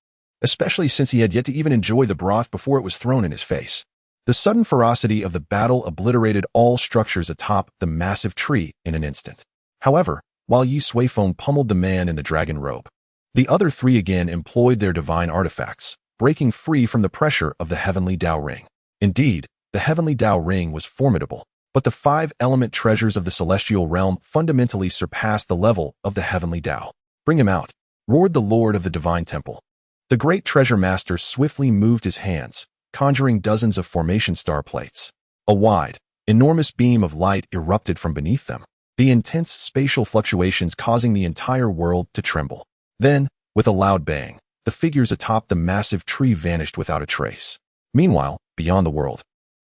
especially since he had yet to even enjoy the broth before it was thrown in his face. The sudden ferocity of the battle obliterated all structures atop the massive tree in an instant. However, while Ye Suifeng pummeled the man in the dragon robe, the other 3 again employed their divine artifacts, breaking free from the pressure of the heavenly Dao ring. Indeed, the heavenly Dao ring was formidable, but the 5-element treasures of the celestial realm fundamentally surpassed the level of the heavenly Dao. "Bring him out," roared the Lord of the Divine Temple. The great treasure master swiftly moved his hands, conjuring dozens of formation star plates. A wide, enormous beam of light erupted from beneath them, the intense spatial fluctuations causing the entire world to tremble. Then, with a loud bang, the figures atop the massive tree vanished without a trace. Meanwhile, beyond the world,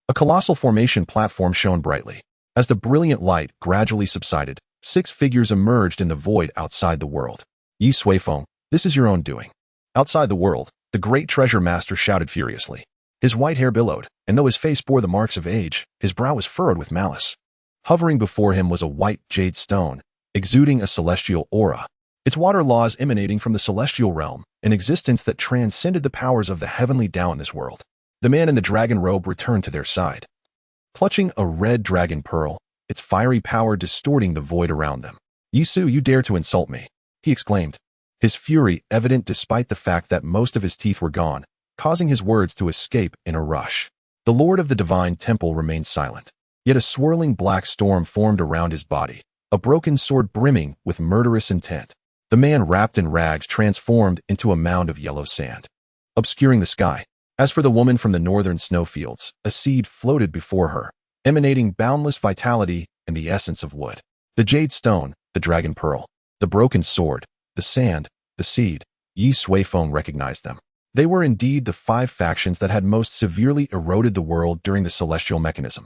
a colossal formation platform shone brightly. As the brilliant light gradually subsided, 6 figures emerged in the void outside the world. "Ye Suifeng, this is your own doing." Outside the world, the great treasure master shouted furiously. His white hair billowed, and though his face bore the marks of age, his brow was furrowed with malice. Hovering before him was a white jade stone, exuding a celestial aura, its water laws emanating from the celestial realm, an existence that transcended the powers of the heavenly Dao in this world. The man in the dragon robe returned to their side, clutching a red dragon pearl, its fiery power distorting the void around them. "Ye Su, you dare to insult me," he exclaimed, his fury evident despite the fact that most of his teeth were gone, causing his words to escape in a rush. The Lord of the Divine Temple remained silent, yet a swirling black storm formed around his body, a broken sword brimming with murderous intent. The man wrapped in rags transformed into a mound of yellow sand, obscuring the sky. As for the woman from the northern snowfields, a seed floated before her, emanating boundless vitality and the essence of wood. The jade stone, the dragon pearl, the broken sword, the sand, the seed. Ye Suifeng recognized them. They were indeed the 5 factions that had most severely eroded the world during the celestial mechanism.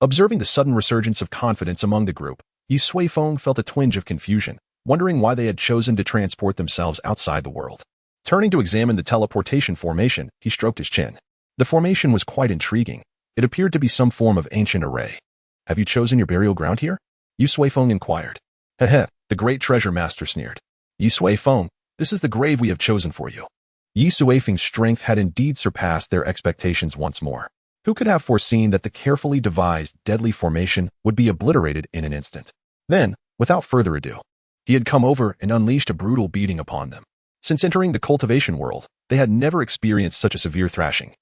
Observing the sudden resurgence of confidence among the group, Ye Suifeng felt a twinge of confusion, wondering why they had chosen to transport themselves outside the world. Turning to examine the teleportation formation, he stroked his chin. The formation was quite intriguing. It appeared to be some form of ancient array. "Have you chosen your burial ground here?" Ye Suifeng inquired. "Heh, the great treasure master sneered. Ye Suifeng, this is the grave we have chosen for you." Ye Suifeng's strength had indeed surpassed their expectations once more. Who could have foreseen that the carefully devised deadly formation would be obliterated in an instant? Then, without further ado, he had come over and unleashed a brutal beating upon them. Since entering the cultivation world, they had never experienced such a severe thrashing,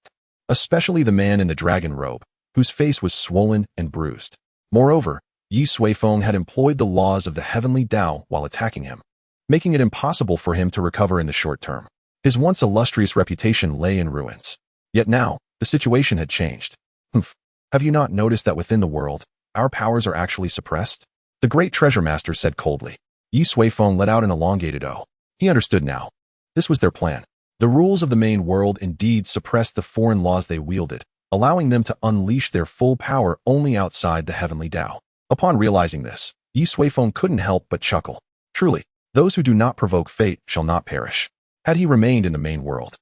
especially the man in the dragon robe, whose face was swollen and bruised. Moreover, Ye Suifeng had employed the laws of the heavenly Dao while attacking him, making it impossible for him to recover in the short term. His once illustrious reputation lay in ruins. Yet now, the situation had changed. "Humph, have you not noticed that within the world, our powers are actually suppressed?" the great treasure master said coldly. Ye Suifeng let out an elongated O. He understood now. This was their plan. The rules of the main world indeed suppressed the foreign laws they wielded, allowing them to unleash their full power only outside the heavenly Dao. Upon realizing this, Ye Suifeng couldn't help but chuckle. Truly, those who do not provoke fate shall not perish. Had he remained in the main world,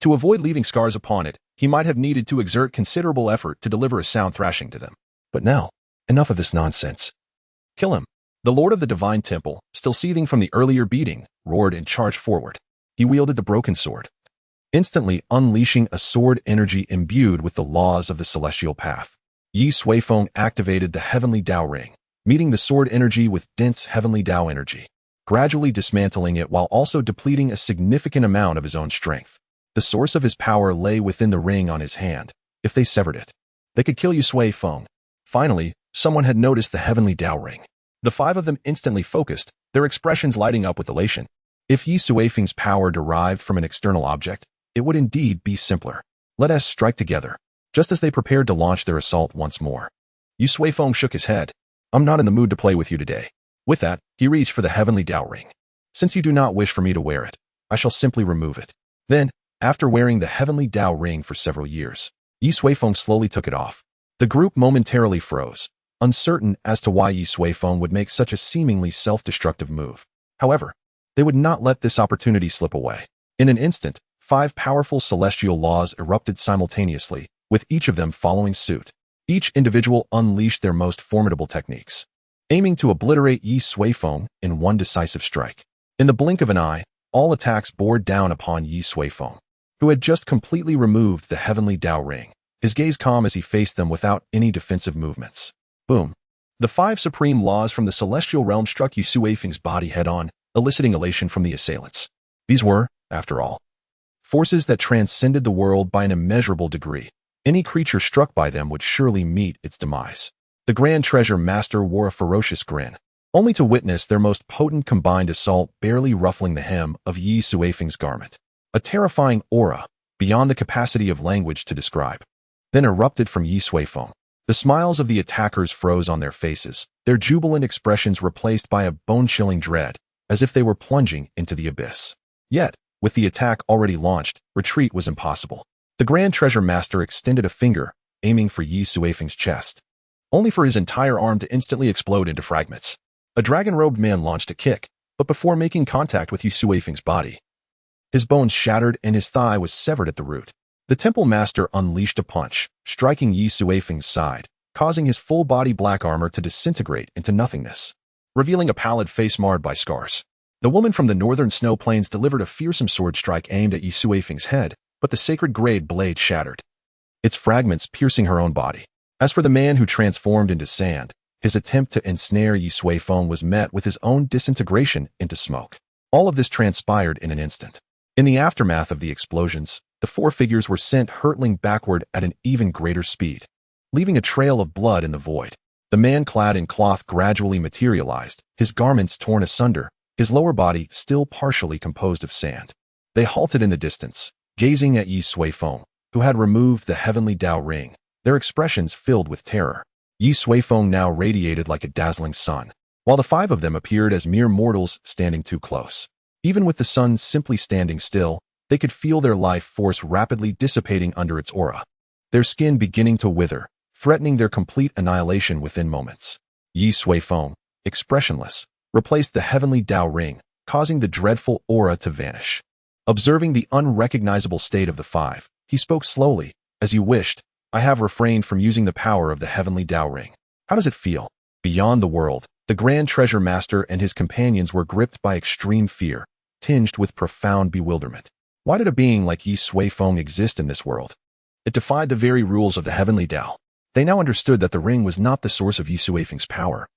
to avoid leaving scars upon it, he might have needed to exert considerable effort to deliver a sound thrashing to them. But now, enough of this nonsense. Kill him. The Lord of the Divine Temple, still seething from the earlier beating, roared and charged forward. He wielded the broken sword, instantly unleashing a sword energy imbued with the laws of the celestial path. Ye Suifeng activated the heavenly Dao ring, meeting the sword energy with dense heavenly Dao energy, gradually dismantling it while also depleting a significant amount of his own strength. The source of his power lay within the ring on his hand. If they severed it, they could kill Ye Suifeng. Finally, someone had noticed the heavenly Dao ring. The 5 of them instantly focused, their expressions lighting up with elation. If Ye Suifeng's power derived from an external object, it would indeed be simpler. Let us strike together. Just as they prepared to launch their assault once more, Ye Suifeng shook his head. "I'm not in the mood to play with you today." With that, he reached for the heavenly Dao ring. "Since you do not wish for me to wear it, I shall simply remove it." Then, after wearing the heavenly Dao ring for several years, Ye Suifeng slowly took it off. The group momentarily froze, uncertain as to why Ye Suifeng would make such a seemingly self-destructive move. However, they would not let this opportunity slip away. In an instant, 5 powerful celestial laws erupted simultaneously, with each of them following suit. Each individual unleashed their most formidable techniques, aiming to obliterate Ye Suifeng in one decisive strike. In the blink of an eye, all attacks bore down upon Ye Suifeng, who had just completely removed the heavenly Dao ring, his gaze calm as he faced them without any defensive movements. Boom. The 5 supreme laws from the celestial realm struck Ye Suifeng's body head-on, eliciting elation from the assailants. These were, after all, forces that transcended the world by an immeasurable degree. Any creature struck by them would surely meet its demise. The Grand Treasure Master wore a ferocious grin, only to witness their most potent combined assault barely ruffling the hem of Ye Suifeng's garment. A terrifying aura, beyond the capacity of language to describe, then erupted from Ye Suifeng. The smiles of the attackers froze on their faces, their jubilant expressions replaced by a bone-chilling dread, as if they were plunging into the abyss. Yet, with the attack already launched, retreat was impossible. The Grand Treasure Master extended a finger, aiming for Ye Suifeng's chest, only for his entire arm to instantly explode into fragments. A dragon-robed man launched a kick, but before making contact with Ye Suifeng's body, his bones shattered and his thigh was severed at the root. The Temple Master unleashed a punch, striking Ye Suifeng's side, causing his full-body black armor to disintegrate into nothingness, revealing a pallid face marred by scars. The woman from the northern snow plains delivered a fearsome sword strike aimed at Ye Suifeng's head, but the sacred grade blade shattered, its fragments piercing her own body. As for the man who transformed into sand, his attempt to ensnare Ye Suifeng was met with his own disintegration into smoke. All of this transpired in an instant. In the aftermath of the explosions, the four figures were sent hurtling backward at an even greater speed, leaving a trail of blood in the void. The man clad in cloth gradually materialized, his garments torn asunder, his lower body still partially composed of sand. They halted in the distance, gazing at Ye Suifeng, who had removed the heavenly Dao ring, their expressions filled with terror. Ye Suifeng now radiated like a dazzling sun, while the five of them appeared as mere mortals standing too close. Even with the sun simply standing still, they could feel their life force rapidly dissipating under its aura, their skin beginning to wither, threatening their complete annihilation within moments. Ye Suifeng, expressionless, replaced the heavenly Dao ring, causing the dreadful aura to vanish. Observing the unrecognizable state of the five, he spoke slowly, "As you wished, I have refrained from using the power of the heavenly Dao ring. How does it feel?" Beyond the world, the Grand Treasure Master and his companions were gripped by extreme fear, tinged with profound bewilderment. Why did a being like Ye Suifeng exist in this world? It defied the very rules of the heavenly Dao. They now understood that the ring was not the source of Ye Suifeng's power,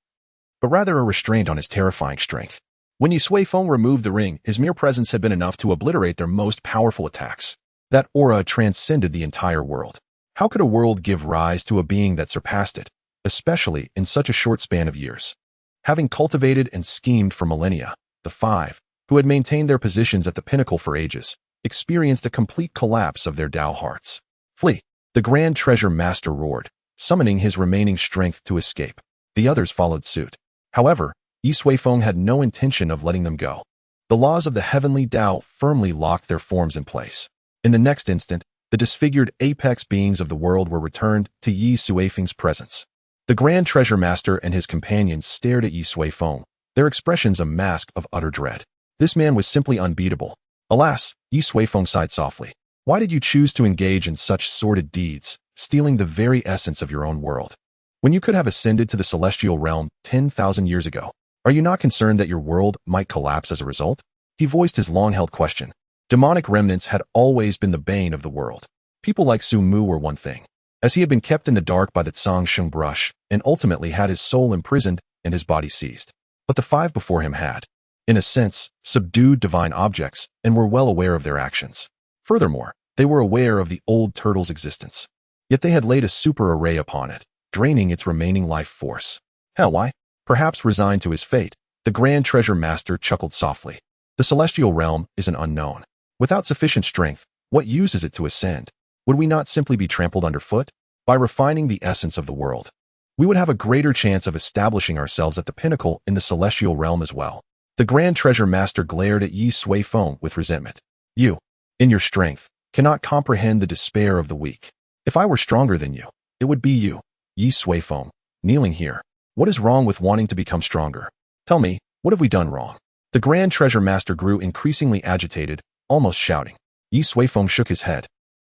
but rather a restraint on his terrifying strength. When Ye Suifeng removed the ring, his mere presence had been enough to obliterate their most powerful attacks. That aura transcended the entire world. How could a world give rise to a being that surpassed it, especially in such a short span of years? Having cultivated and schemed for millennia, the five, who had maintained their positions at the pinnacle for ages, experienced a complete collapse of their Dao hearts. "Flee!" The Grand Treasure Master roared, summoning his remaining strength to escape. The others followed suit. However, Ye Suifeng had no intention of letting them go. The laws of the heavenly Dao firmly locked their forms in place. In the next instant, the disfigured apex beings of the world were returned to Ye Suifeng's presence. The Grand Treasure Master and his companions stared at Ye Suifeng, their expressions a mask of utter dread. This man was simply unbeatable. Alas, Ye Suifeng sighed softly. Why did you choose to engage in such sordid deeds, stealing the very essence of your own world, when you could have ascended to the celestial realm 10,000 years ago? Are you not concerned that your world might collapse as a result? He voiced his long-held question. Demonic remnants had always been the bane of the world. People like Su Mu were one thing, as he had been kept in the dark by the Tsang Sheng brush and ultimately had his soul imprisoned and his body seized. But the five before him had, in a sense, subdued divine objects and were well aware of their actions. Furthermore, they were aware of the old turtle's existence. Yet they had laid a super array upon it, draining its remaining life force. Hell, why? Perhaps resigned to his fate, the Grand Treasure Master chuckled softly. The celestial realm is an unknown. Without sufficient strength, what use is it to ascend? Would we not simply be trampled underfoot? By refining the essence of the world, we would have a greater chance of establishing ourselves at the pinnacle in the celestial realm as well. The Grand Treasure Master glared at Ye Suifeng with resentment. You, in your strength, cannot comprehend the despair of the weak. If I were stronger than you, it would be you, Ye Suifeng, kneeling here. What is wrong with wanting to become stronger? Tell me, what have we done wrong? The Grand Treasure Master grew increasingly agitated, almost shouting. Ye Suifeng shook his head.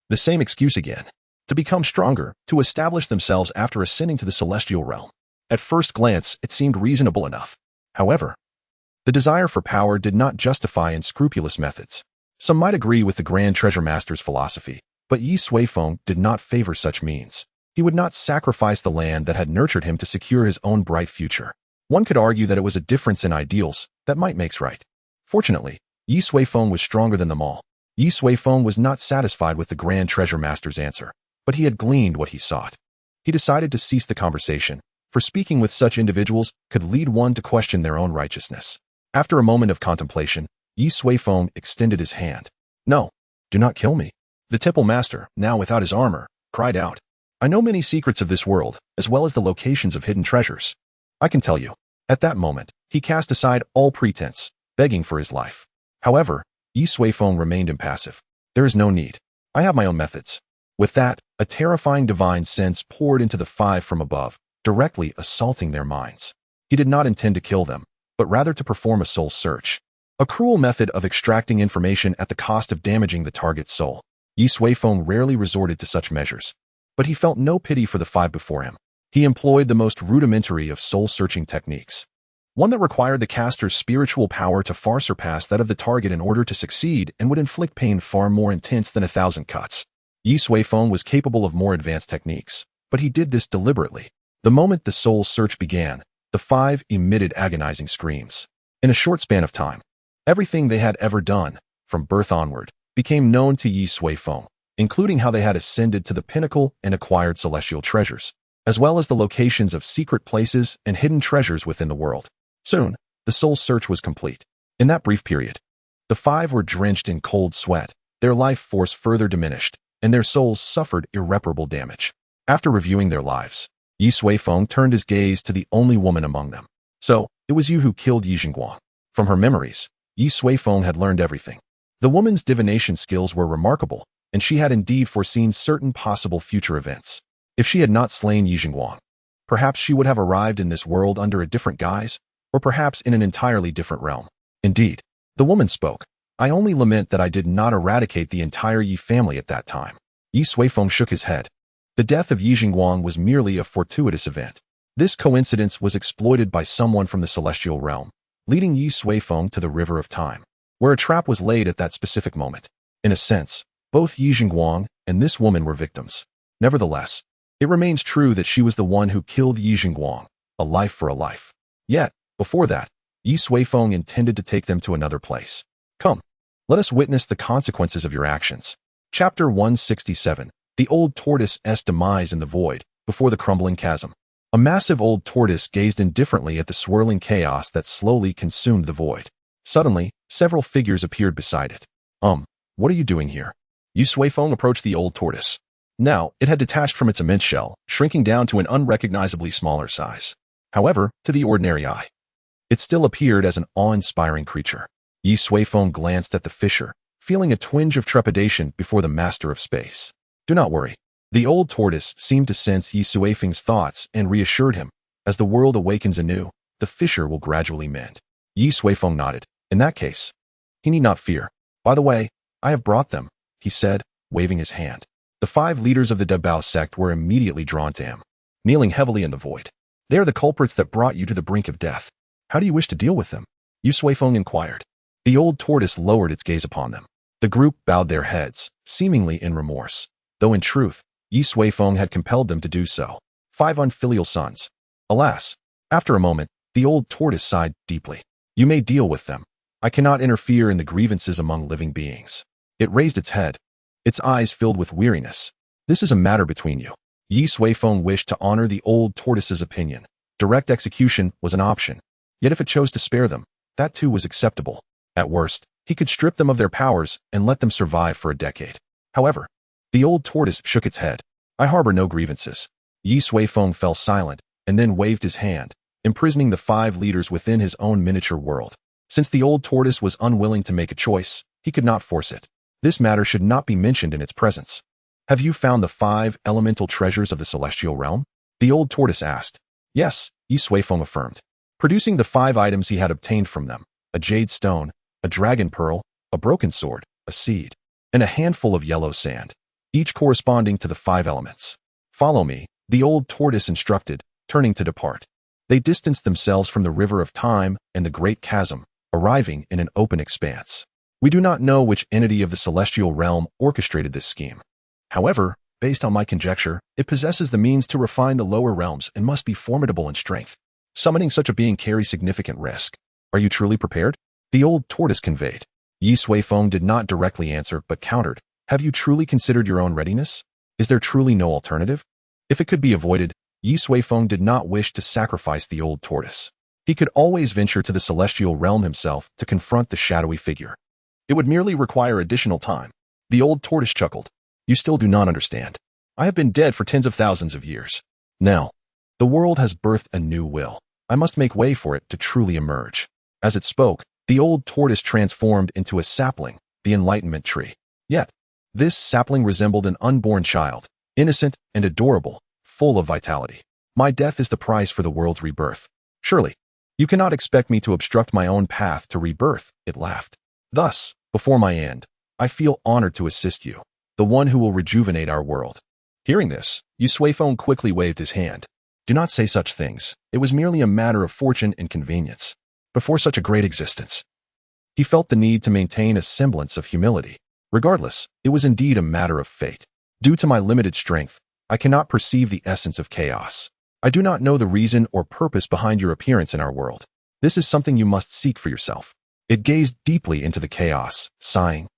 The same excuse again. To become stronger, to establish themselves after ascending to the celestial realm. At first glance, it seemed reasonable enough. However, the desire for power did not justify unscrupulous methods. Some might agree with the Grand Treasure Master's philosophy, but Ye Suifeng did not favor such means. He would not sacrifice the land that had nurtured him to secure his own bright future. One could argue that it was a difference in ideals that might makes right. Fortunately, Ye Suifeng was stronger than them all. Ye Suifeng was not satisfied with the Grand Treasure Master's answer, but he had gleaned what he sought. He decided to cease the conversation, for speaking with such individuals could lead one to question their own righteousness. After a moment of contemplation, Ye Suifeng extended his hand. No, do not kill me. The Temple Master, now without his armor, cried out. I know many secrets of this world, as well as the locations of hidden treasures. I can tell you. At that moment, he cast aside all pretense, begging for his life. However, Ye Suifeng remained impassive. There is no need. I have my own methods. With that, a terrifying divine sense poured into the five from above, directly assaulting their minds. He did not intend to kill them, but rather to perform a soul search. A cruel method of extracting information at the cost of damaging the target's soul. Ye Suifeng rarely resorted to such measures. But he felt no pity for the five before him. He employed the most rudimentary of soul-searching techniques. one that required the caster's spiritual power to far surpass that of the target in order to succeed and would inflict pain far more intense than 1,000 cuts. Ye Suifeng was capable of more advanced techniques, but he did this deliberately. The moment the soul's search began, the five emitted agonizing screams. In a short span of time, everything they had ever done, from birth onward, became known to Ye Suifeng, including how they had ascended to the pinnacle and acquired celestial treasures, as well as the locations of secret places and hidden treasures within the world. Soon, the soul's search was complete. In that brief period, the five were drenched in cold sweat, their life force further diminished, and their souls suffered irreparable damage. After reviewing their lives, Ye Suifeng turned his gaze to the only woman among them. So, it was you who killed Ye Jingguang. From her memories, Ye Suifeng had learned everything. The woman's divination skills were remarkable, and she had indeed foreseen certain possible future events. If she had not slain Ye Jingguang, perhaps she would have arrived in this world under a different guise, or perhaps in an entirely different realm. Indeed, the woman spoke. I only lament that I did not eradicate the entire Ye family at that time. Ye Suifeng shook his head. The death of Ye Jingguang was merely a fortuitous event. This coincidence was exploited by someone from the celestial realm, leading Ye Suifeng to the river of time, where a trap was laid at that specific moment. In a sense, both Ye Jingguang and this woman were victims. Nevertheless, it remains true that she was the one who killed Ye Jingguang, a life for a life. Yet, before that, Ye Suifeng intended to take them to another place. Come, let us witness the consequences of your actions. Chapter 167. The old tortoise's demise in the void, before the crumbling chasm. A massive old tortoise gazed indifferently at the swirling chaos that slowly consumed the void. Suddenly, several figures appeared beside it. What are you doing here? Ye Suifeng approached the old tortoise. Now, it had detached from its immense shell, shrinking down to an unrecognizably smaller size. However, to the ordinary eye, it still appeared as an awe-inspiring creature. Ye Suifeng glanced at the fisher, feeling a twinge of trepidation before the master of space. Do not worry. The old tortoise seemed to sense Ye Suifeng's thoughts and reassured him. As the world awakens anew, the fisher will gradually mend. Ye Suifeng nodded. In that case, he need not fear. By the way, I have brought them, he said, waving his hand. The five leaders of the Dao sect were immediately drawn to him, kneeling heavily in the void. They are the culprits that brought you to the brink of death. How do you wish to deal with them? Ye Suifeng inquired. The old tortoise lowered its gaze upon them. The group bowed their heads, seemingly in remorse, though in truth, Ye Suifeng had compelled them to do so. 5 unfilial sons. Alas! After a moment, the old tortoise sighed deeply. You may deal with them. I cannot interfere in the grievances among living beings. It raised its head, its eyes filled with weariness. This is a matter between you. Ye Suifeng wished to honor the old tortoise's opinion. Direct execution was an option. Yet if it chose to spare them, that too was acceptable. At worst, he could strip them of their powers and let them survive for a decade. However, the old tortoise shook its head. I harbor no grievances. Ye Suifeng fell silent, and then waved his hand, imprisoning the 5 leaders within his own miniature world. Since the old tortoise was unwilling to make a choice, he could not force it. This matter should not be mentioned in its presence. Have you found the 5 elemental treasures of the celestial realm? The old tortoise asked. Yes, Ye Suifeng affirmed, producing the 5 items he had obtained from them: a jade stone, a dragon pearl, a broken sword, a seed, and a handful of yellow sand, each corresponding to the 5 elements. Follow me, the old tortoise instructed, turning to depart. They distanced themselves from the river of time and the great chasm, arriving in an open expanse. We do not know which entity of the celestial realm orchestrated this scheme. However, based on my conjecture, it possesses the means to refine the lower realms and must be formidable in strength. Summoning such a being carries significant risk. Are you truly prepared? The old tortoise conveyed. Ye Suifeng did not directly answer but countered. Have you truly considered your own readiness? Is there truly no alternative? If it could be avoided, Ye Suifeng did not wish to sacrifice the old tortoise. He could always venture to the celestial realm himself to confront the shadowy figure. It would merely require additional time. The old tortoise chuckled. You still do not understand. I have been dead for tens of thousands of years. Now, the world has birthed a new will. I must make way for it to truly emerge. As it spoke, the old tortoise transformed into a sapling, the enlightenment tree. Yet, this sapling resembled an unborn child, innocent and adorable, full of vitality. My death is the price for the world's rebirth. Surely, you cannot expect me to obstruct my own path to rebirth, it laughed. Thus, before my end, I feel honored to assist you, the one who will rejuvenate our world. Hearing this, Ye Suifeng quickly waved his hand. Do not say such things. It was merely a matter of fortune and convenience. Before such a great existence, he felt the need to maintain a semblance of humility. Regardless, it was indeed a matter of fate. Due to my limited strength, I cannot perceive the essence of chaos. I do not know the reason or purpose behind your appearance in our world. This is something you must seek for yourself. It gazed deeply into the chaos, sighing.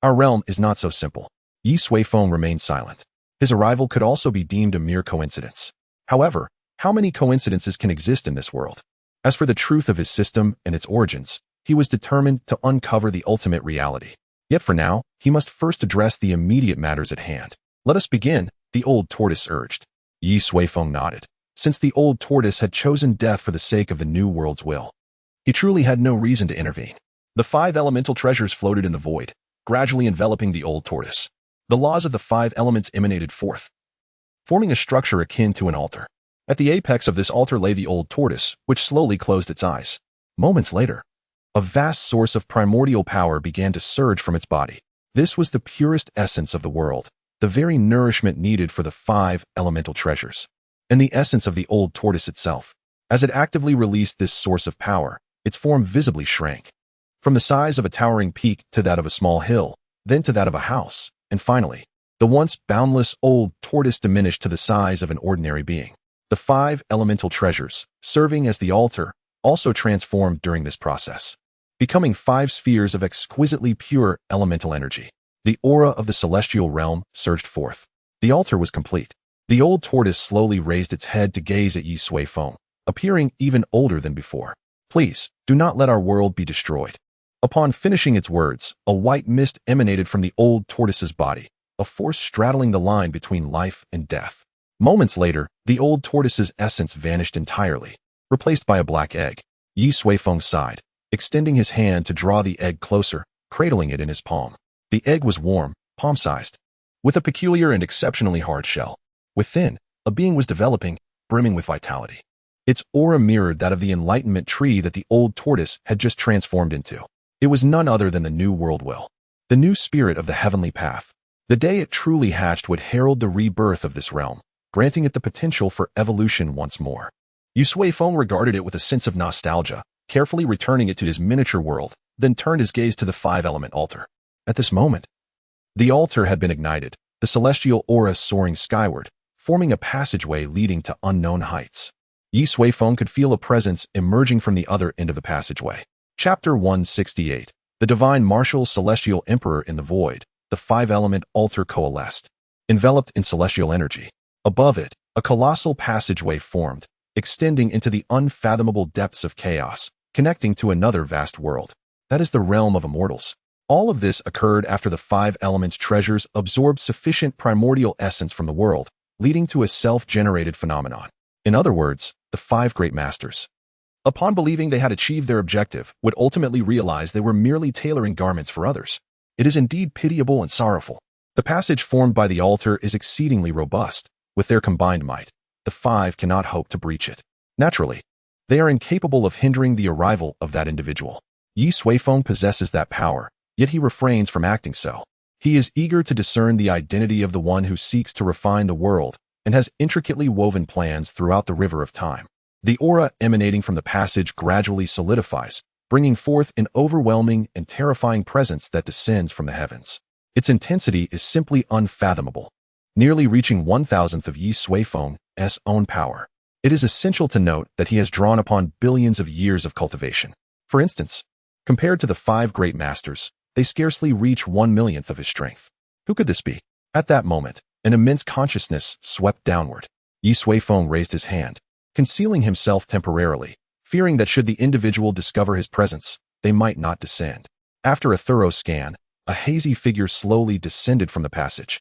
Our realm is not so simple. Ye Suifeng remained silent. His arrival could also be deemed a mere coincidence. However, how many coincidences can exist in this world? As for the truth of his system and its origins, he was determined to uncover the ultimate reality. Yet for now, he must first address the immediate matters at hand. Let us begin, the old tortoise urged. Ye Suifeng nodded. Since the old tortoise had chosen death for the sake of the new world's will, he truly had no reason to intervene. The 5 elemental treasures floated in the void, gradually enveloping the old tortoise. The laws of the 5 elements emanated forth, forming a structure akin to an altar. At the apex of this altar lay the old tortoise, which slowly closed its eyes. Moments later, a vast source of primordial power began to surge from its body. This was the purest essence of the world, the very nourishment needed for the 5 elemental treasures, and the essence of the old tortoise itself. As it actively released this source of power, its form visibly shrank, from the size of a towering peak to that of a small hill, then to that of a house, and finally, the once boundless old tortoise diminished to the size of an ordinary being. The 5 elemental treasures, serving as the altar, also transformed during this process, becoming 5 spheres of exquisitely pure elemental energy. The aura of the celestial realm surged forth. The altar was complete. The old tortoise slowly raised its head to gaze at Ye Suifeng, appearing even older than before. Please, do not let our world be destroyed. Upon finishing its words, a white mist emanated from the old tortoise's body, a force straddling the line between life and death. Moments later, the old tortoise's essence vanished entirely, replaced by a black egg. Ye Suifeng sighed, extending his hand to draw the egg closer, cradling it in his palm. The egg was warm, palm-sized, with a peculiar and exceptionally hard shell. Within, a being was developing, brimming with vitality. Its aura mirrored that of the enlightenment tree that the old tortoise had just transformed into. It was none other than the new world will, the new spirit of the heavenly path. The day it truly hatched would herald the rebirth of this realm, granting it the potential for evolution once more. Ye Suifeng regarded it with a sense of nostalgia, carefully returning it to his miniature world, then turned his gaze to the 5-element altar. At this moment, the altar had been ignited, the celestial aura soaring skyward, forming a passageway leading to unknown heights. Ye Suifeng could feel a presence emerging from the other end of the passageway. Chapter 168. The Divine Martial Celestial Emperor in the Void. The 5-element altar coalesced, enveloped in celestial energy. Above it, a colossal passageway formed, extending into the unfathomable depths of chaos, connecting to another vast world. That is the realm of immortals. All of this occurred after the 5 elements treasures absorbed sufficient primordial essence from the world, leading to a self-generated phenomenon. In other words, the 5 great masters, upon believing they had achieved their objective, would ultimately realize they were merely tailoring garments for others. It is indeed pitiable and sorrowful. The passage formed by the altar is exceedingly robust. With their combined might, the 5 cannot hope to breach it. Naturally, they are incapable of hindering the arrival of that individual. Ye Suifeng possesses that power, yet he refrains from acting so. He is eager to discern the identity of the one who seeks to refine the world and has intricately woven plans throughout the river of time. The aura emanating from the passage gradually solidifies, bringing forth an overwhelming and terrifying presence that descends from the heavens. Its intensity is simply unfathomable, nearly reaching 1,000th of Ye Suifeng's own power. It is essential to note that he has drawn upon billions of years of cultivation. For instance, compared to the 5 great masters, they scarcely reach 1/millionth of his strength. Who could this be? At that moment, an immense consciousness swept downward. Ye Suifeng raised his hand, concealing himself temporarily, fearing that should the individual discover his presence, they might not descend. After a thorough scan, a hazy figure slowly descended from the passage,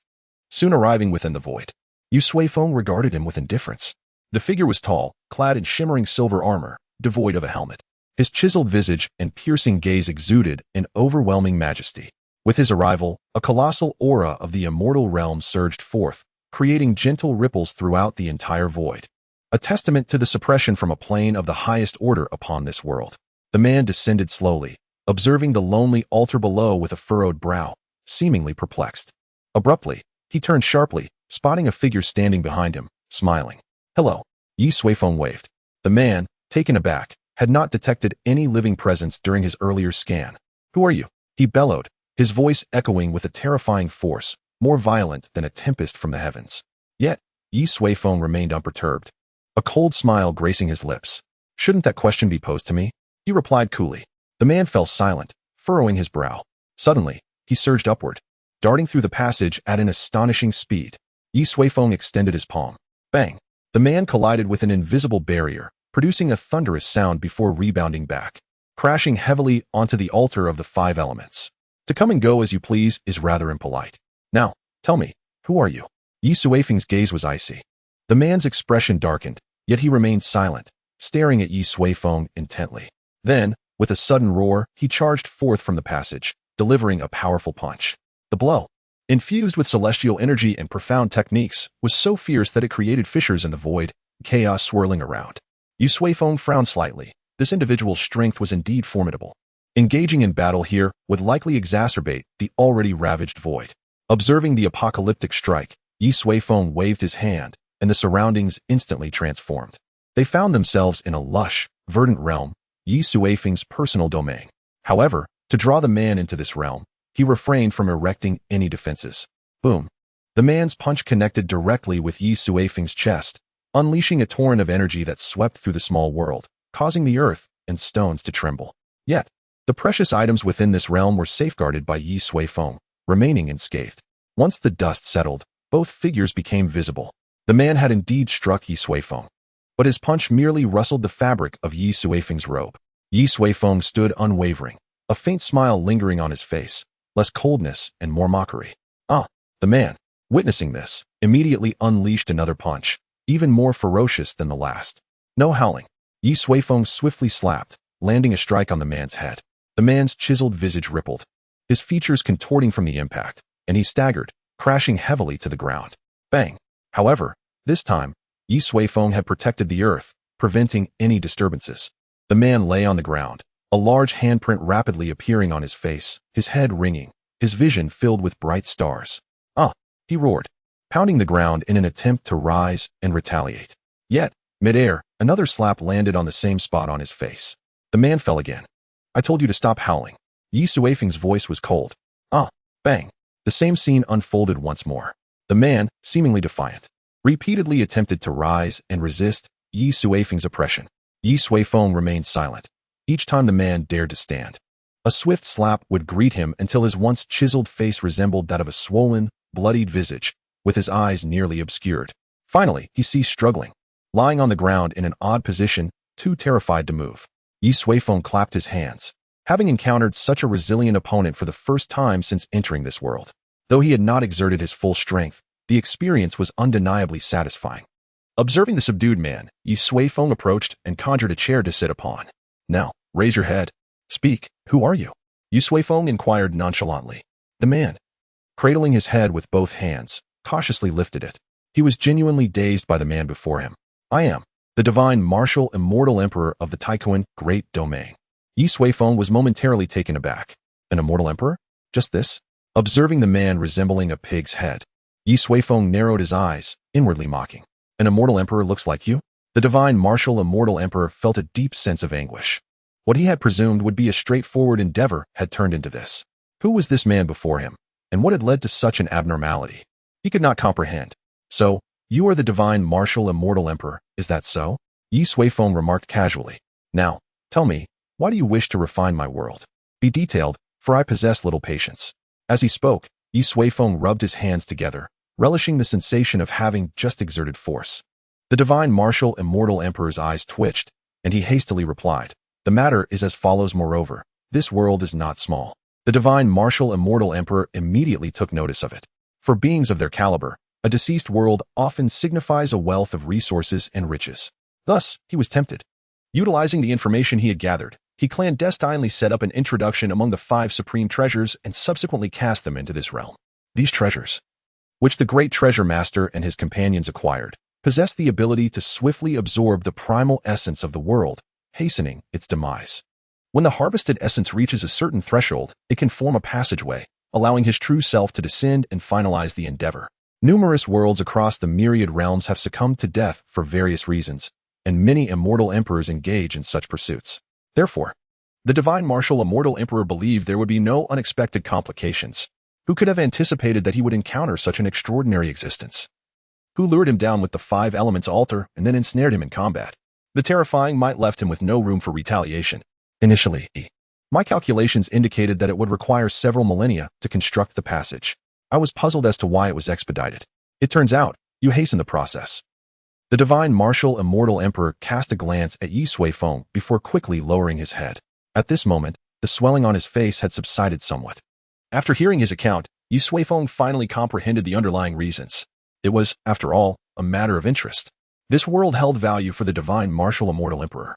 soon arriving within the void. Ye Suifeng regarded him with indifference. The figure was tall, clad in shimmering silver armor, devoid of a helmet. His chiseled visage and piercing gaze exuded an overwhelming majesty. With his arrival, a colossal aura of the immortal realm surged forth, creating gentle ripples throughout the entire void, a testament to the suppression from a plane of the highest order upon this world. The man descended slowly, observing the lonely altar below with a furrowed brow, seemingly perplexed. Abruptly, he turned sharply, spotting a figure standing behind him, smiling. "Hello." Ye Suifeng waved. The man, taken aback, had not detected any living presence during his earlier scan. Who are you? He bellowed, his voice echoing with a terrifying force, more violent than a tempest from the heavens. Yet, Ye Suifeng remained unperturbed, a cold smile gracing his lips. Shouldn't that question be posed to me? He replied coolly. The man fell silent, furrowing his brow. Suddenly, he surged upward, darting through the passage at an astonishing speed. Ye Suifeng extended his palm. Bang! The man collided with an invisible barrier, producing a thunderous sound before rebounding back, crashing heavily onto the altar of the 5 elements. To come and go as you please is rather impolite. Now, tell me, who are you? Ye Suifeng's gaze was icy. The man's expression darkened, yet he remained silent, staring at Ye Suifeng intently. Then, with a sudden roar, he charged forth from the passage, delivering a powerful punch. The blow, infused with celestial energy and profound techniques, was so fierce that it created fissures in the void, chaos swirling around. Ye Suifeng frowned slightly. This individual's strength was indeed formidable. Engaging in battle here would likely exacerbate the already ravaged void. Observing the apocalyptic strike, Ye Suifeng waved his hand, and the surroundings instantly transformed. They found themselves in a lush, verdant realm, Ye Suifeng's personal domain. However, to draw the man into this realm, he refrained from erecting any defenses. Boom! The man's punch connected directly with Ye Suifeng's chest, unleashing a torrent of energy that swept through the small world, causing the earth and stones to tremble. Yet, the precious items within this realm were safeguarded by Ye Suifeng, remaining unscathed. Once the dust settled, both figures became visible. The man had indeed struck Ye Suifeng, but his punch merely rustled the fabric of Ye Suifeng's robe. Ye Suifeng stood unwavering, a faint smile lingering on his face, less coldness and more mockery. The man, witnessing this, immediately unleashed another punch, even more ferocious than the last. No howling. Ye Suifeng swiftly slapped, landing a strike on the man's head. The man's chiseled visage rippled, his features contorting from the impact, and he staggered, crashing heavily to the ground. Bang! However, this time, Ye Suifeng had protected the earth, preventing any disturbances. The man lay on the ground, a large handprint rapidly appearing on his face, his head ringing, his vision filled with bright stars. He roared, pounding the ground in an attempt to rise and retaliate. Yet, mid-air, another slap landed on the same spot on his face. The man fell again. I told you to stop howling. Ye Suifeng's voice was cold. Bang. The same scene unfolded once more. The man, seemingly defiant, repeatedly attempted to rise and resist Ye Suifeng's oppression. Ye Suifeng remained silent. Each time the man dared to stand, a swift slap would greet him until his once chiseled face resembled that of a swollen, bloodied visage, with his eyes nearly obscured. Finally, he ceased struggling, lying on the ground in an odd position, too terrified to move. Ye Suifeng clapped his hands, having encountered such a resilient opponent for the first time since entering this world. Though he had not exerted his full strength, the experience was undeniably satisfying. Observing the subdued man, Ye Suifeng approached and conjured a chair to sit upon. Now, raise your head. Speak, who are you? Ye Suifeng inquired nonchalantly. The man, cradling his head with both hands, cautiously lifted it. He was genuinely dazed by the man before him. I am the divine martial immortal emperor of the Taikuan Great Domain. Ye Suifeng was momentarily taken aback. An immortal emperor? Just this? Observing the man resembling a pig's head, Ye Suifeng narrowed his eyes, inwardly mocking. An immortal emperor looks like you? The divine martial immortal emperor felt a deep sense of anguish. What he had presumed would be a straightforward endeavor had turned into this. Who was this man before him, and what had led to such an abnormality? He could not comprehend. So, you are the divine martial immortal emperor, is that so? Ye Suifeng remarked casually. Now, tell me, why do you wish to refine my world? Be detailed, for I possess little patience. As he spoke, Ye Suifeng rubbed his hands together, relishing the sensation of having just exerted force. The divine martial immortal emperor's eyes twitched, and he hastily replied, the matter is as follows. Moreover, this world is not small. The divine martial immortal emperor immediately took notice of it. For beings of their caliber, a deceased world often signifies a wealth of resources and riches. Thus, he was tempted. Utilizing the information he had gathered, he clandestinely set up an introduction among the 5 supreme treasures and subsequently cast them into this realm. These treasures, which the great treasure master and his companions acquired, possessed the ability to swiftly absorb the primal essence of the world, hastening its demise. When the harvested essence reaches a certain threshold, it can form a passageway, allowing his true self to descend and finalize the endeavor. Numerous worlds across the myriad realms have succumbed to death for various reasons, and many immortal emperors engage in such pursuits. Therefore, the divine martial immortal emperor believed there would be no unexpected complications. Who could have anticipated that he would encounter such an extraordinary existence? Who lured him down with the 5 elements altar and then ensnared him in combat? The terrifying might left him with no room for retaliation. Initially, my calculations indicated that it would require several millennia to construct the passage. I was puzzled as to why it was expedited. It turns out, you hasten the process. The divine martial immortal emperor cast a glance at Ye Suifeng before quickly lowering his head. At this moment, the swelling on his face had subsided somewhat. After hearing his account, Ye Suifeng finally comprehended the underlying reasons. It was, after all, a matter of interest. This world held value for the divine martial immortal emperor,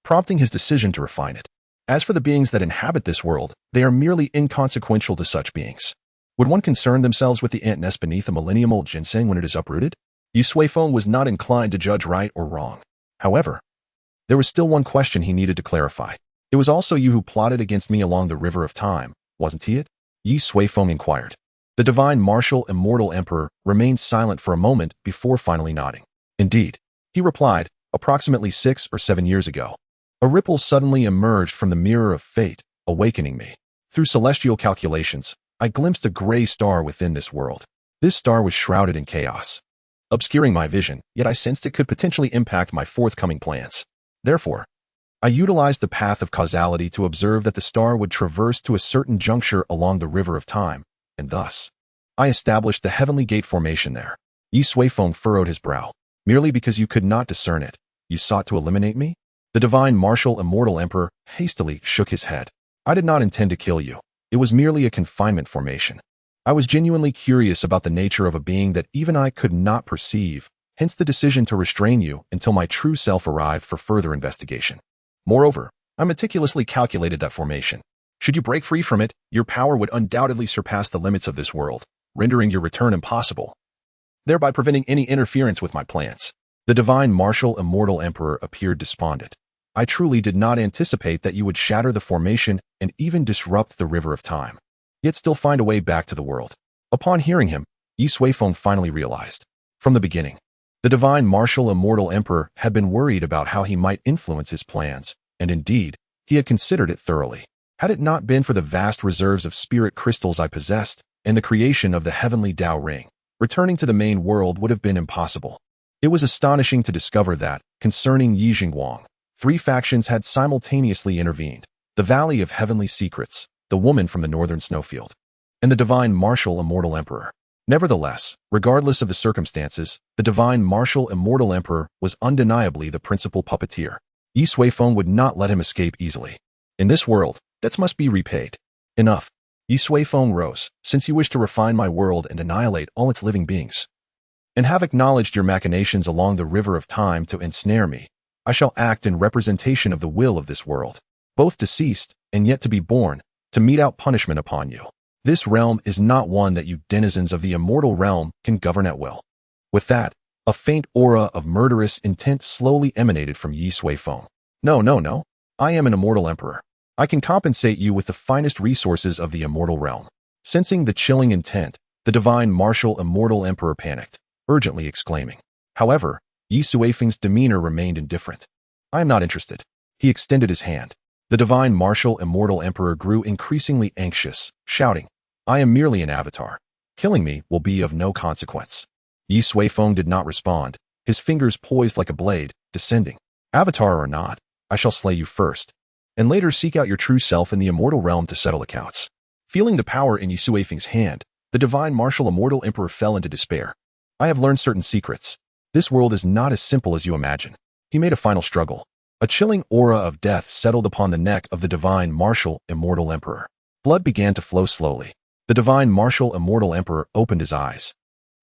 prompting his decision to refine it. As for the beings that inhabit this world, they are merely inconsequential to such beings. Would one concern themselves with the ant nest beneath a millennium-old ginseng when it is uprooted? Ye Suifeng was not inclined to judge right or wrong. However, there was still one question he needed to clarify. It was also you who plotted against me along the river of time, wasn't he it? Ye Suifeng inquired. The divine martial immortal emperor remained silent for a moment before finally nodding. Indeed, he replied, approximately 6 or 7 years ago. A ripple suddenly emerged from the mirror of fate, awakening me. Through celestial calculations, I glimpsed a gray star within this world. This star was shrouded in chaos, obscuring my vision, yet I sensed it could potentially impact my forthcoming plans. Therefore, I utilized the path of causality to observe that the star would traverse to a certain juncture along the river of time, and thus, I established the heavenly gate formation there. Ye Suifeng furrowed his brow. Merely because you could not discern it, you sought to eliminate me? The divine martial immortal emperor hastily shook his head. I did not intend to kill you. It was merely a confinement formation. I was genuinely curious about the nature of a being that even I could not perceive, hence the decision to restrain you until my true self arrived for further investigation. Moreover, I meticulously calculated that formation. Should you break free from it, your power would undoubtedly surpass the limits of this world, rendering your return impossible, thereby preventing any interference with my plans. The divine martial immortal emperor appeared despondent. I truly did not anticipate that you would shatter the formation and even disrupt the river of time, yet still find a way back to the world. Upon hearing him, Ye Suifeng finally realized. From the beginning, the divine martial immortal emperor had been worried about how he might influence his plans, and indeed, he had considered it thoroughly. Had it not been for the vast reserves of spirit crystals I possessed and the creation of the heavenly Dao ring, returning to the main world would have been impossible. It was astonishing to discover that, concerning Yi Jingguang, 3 factions had simultaneously intervened: the Valley of Heavenly Secrets, the woman from the northern snowfield, and the divine martial immortal emperor. Nevertheless, regardless of the circumstances, the divine martial immortal emperor was undeniably the principal puppeteer. Ye Suifeng would not let him escape easily. In this world, debts must be repaid. Enough. Ye Suifeng rose, since you wish to refine my world and annihilate all its living beings, and have acknowledged your machinations along the river of time to ensnare me, I shall act in representation of the will of this world, both deceased and yet to be born, to mete out punishment upon you. This realm is not one that you denizens of the immortal realm can govern at will. With that, a faint aura of murderous intent slowly emanated from Ye Suifeng. No. I am an immortal emperor. I can compensate you with the finest resources of the immortal realm. Sensing the chilling intent, the divine martial immortal emperor panicked, urgently exclaiming. However, Ye Suifeng's demeanor remained indifferent. I am not interested. He extended his hand. The divine martial immortal emperor grew increasingly anxious, shouting, I am merely an avatar. Killing me will be of no consequence. Ye Suifeng did not respond, his fingers poised like a blade, descending. Avatar or not, I shall slay you first, and later seek out your true self in the immortal realm to settle accounts. Feeling the power in Ye Suifeng's hand, the divine martial immortal emperor fell into despair. I have learned certain secrets. This world is not as simple as you imagine. He made a final struggle. A chilling aura of death settled upon the neck of the divine martial immortal emperor. Blood began to flow slowly. The divine martial immortal emperor opened his eyes,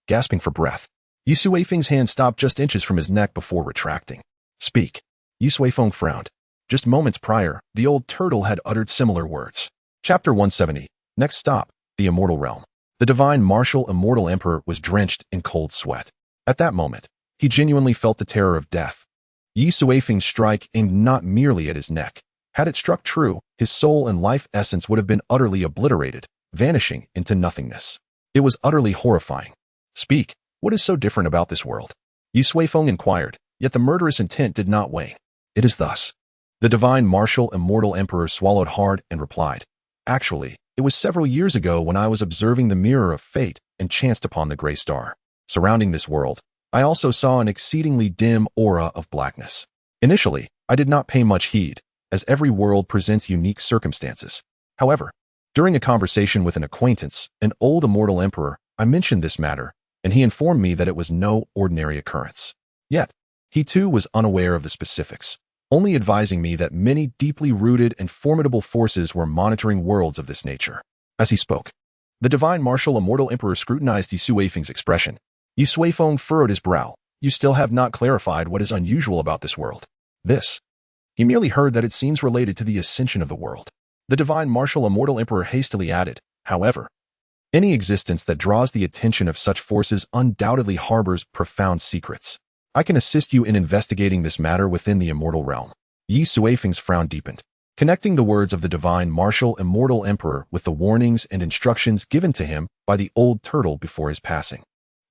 gasping for breath. Ye Suifeng's hand stopped just inches from his neck before retracting. Speak. Ye Suifeng frowned. Just moments prior, the old turtle had uttered similar words. Chapter 170. Next stop, the immortal realm. The divine martial immortal emperor was drenched in cold sweat. At that moment, he genuinely felt the terror of death. Ye Suifeng's strike aimed not merely at his neck. Had it struck true, his soul and life essence would have been utterly obliterated, vanishing into nothingness. It was utterly horrifying. Speak, what is so different about this world? Ye Suifeng inquired, yet the murderous intent did not wane. It is thus. The divine martial immortal emperor swallowed hard and replied, Actually, it was several years ago when I was observing the mirror of fate and chanced upon the gray star. Surrounding this world, I also saw an exceedingly dim aura of blackness. Initially, I did not pay much heed, as every world presents unique circumstances. However, during a conversation with an acquaintance, an old immortal emperor, I mentioned this matter, and he informed me that it was no ordinary occurrence. Yet, he too was unaware of the specifics, only advising me that many deeply rooted and formidable forces were monitoring worlds of this nature. As he spoke, the divine martial immortal emperor scrutinized Ye Suifeng's expression. Ye Suifeng furrowed his brow. You still have not clarified what is unusual about this world. This. He merely heard that it seems related to the ascension of the world. The divine martial immortal emperor hastily added, however, any existence that draws the attention of such forces undoubtedly harbors profound secrets. I can assist you in investigating this matter within the immortal realm. Ye Suifeng's frown deepened, connecting the words of the divine martial immortal emperor with the warnings and instructions given to him by the old turtle before his passing.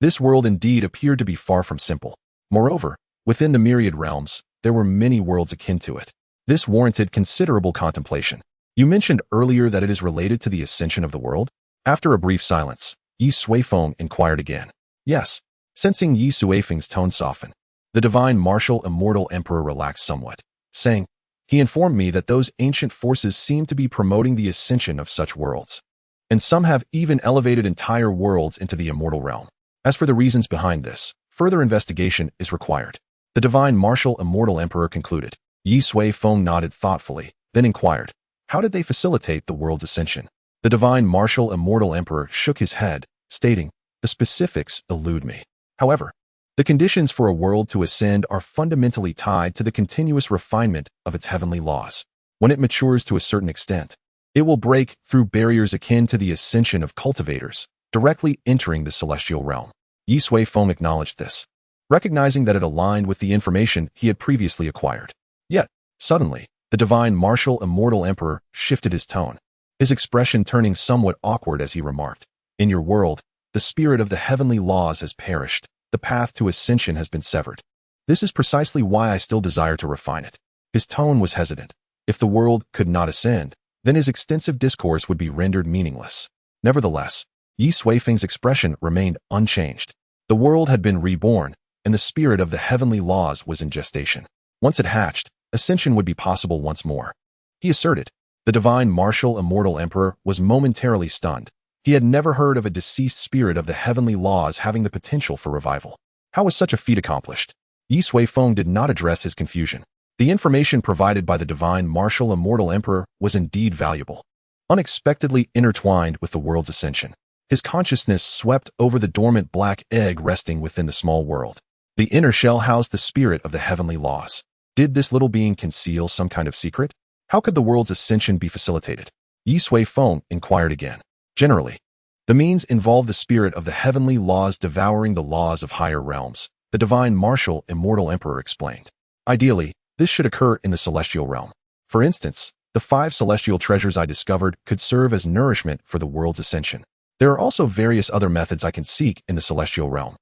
This world indeed appeared to be far from simple. Moreover, within the myriad realms, there were many worlds akin to it. This warranted considerable contemplation. You mentioned earlier that it is related to the ascension of the world? After a brief silence, Ye Suifeng inquired again. Yes. Sensing Ye Suifeng's tone soften, the divine martial immortal emperor relaxed somewhat, saying, he informed me that those ancient forces seem to be promoting the ascension of such worlds, and some have even elevated entire worlds into the immortal realm. As for the reasons behind this, further investigation is required. The divine martial immortal emperor concluded. Ye Suifeng nodded thoughtfully, then inquired, how did they facilitate the world's ascension? The divine martial immortal emperor shook his head, stating, the specifics elude me. However, the conditions for a world to ascend are fundamentally tied to the continuous refinement of its heavenly laws. When it matures to a certain extent, it will break through barriers akin to the ascension of cultivators, directly entering the celestial realm. Ye Suifeng acknowledged this, recognizing that it aligned with the information he had previously acquired. Yet, suddenly, the divine martial immortal emperor shifted his tone, his expression turning somewhat awkward as he remarked, in your world, the spirit of the heavenly laws has perished. The path to ascension has been severed. This is precisely why I still desire to refine it. His tone was hesitant. If the world could not ascend, then his extensive discourse would be rendered meaningless. Nevertheless, Ye Suifeng's expression remained unchanged. The world had been reborn, and the spirit of the heavenly laws was in gestation. Once it hatched, ascension would be possible once more. He asserted. The divine martial immortal emperor was momentarily stunned. He had never heard of a deceased spirit of the heavenly laws having the potential for revival. How was such a feat accomplished? Ye Suifeng did not address his confusion. The information provided by the divine martial immortal emperor was indeed valuable, unexpectedly intertwined with the world's ascension. His consciousness swept over the dormant black egg resting within the small world. The inner shell housed the spirit of the heavenly laws. Did this little being conceal some kind of secret? How could the world's ascension be facilitated? Ye Suifeng inquired again. Generally, the means involve the spirit of the heavenly laws devouring the laws of higher realms, the divine martial immortal emperor explained. Ideally, this should occur in the celestial realm. For instance, the 5 celestial treasures I discovered could serve as nourishment for the world's ascension. There are also various other methods I can seek in the celestial realm.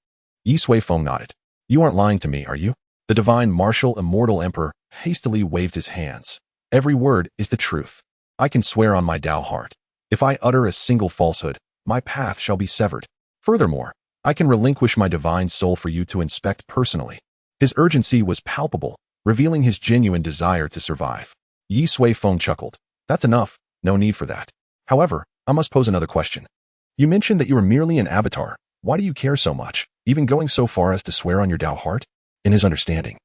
Ye Suifeng nodded. You aren't lying to me, are you? The divine martial immortal emperor hastily waved his hands. Every word is the truth. I can swear on my Dao heart. If I utter a single falsehood, my path shall be severed. Furthermore, I can relinquish my divine soul for you to inspect personally. His urgency was palpable, revealing his genuine desire to survive. Ye Suifeng chuckled. That's enough, no need for that. However, I must pose another question. You mentioned that you were merely an avatar. Why do you care so much, even going so far as to swear on your Dao heart? In his understanding,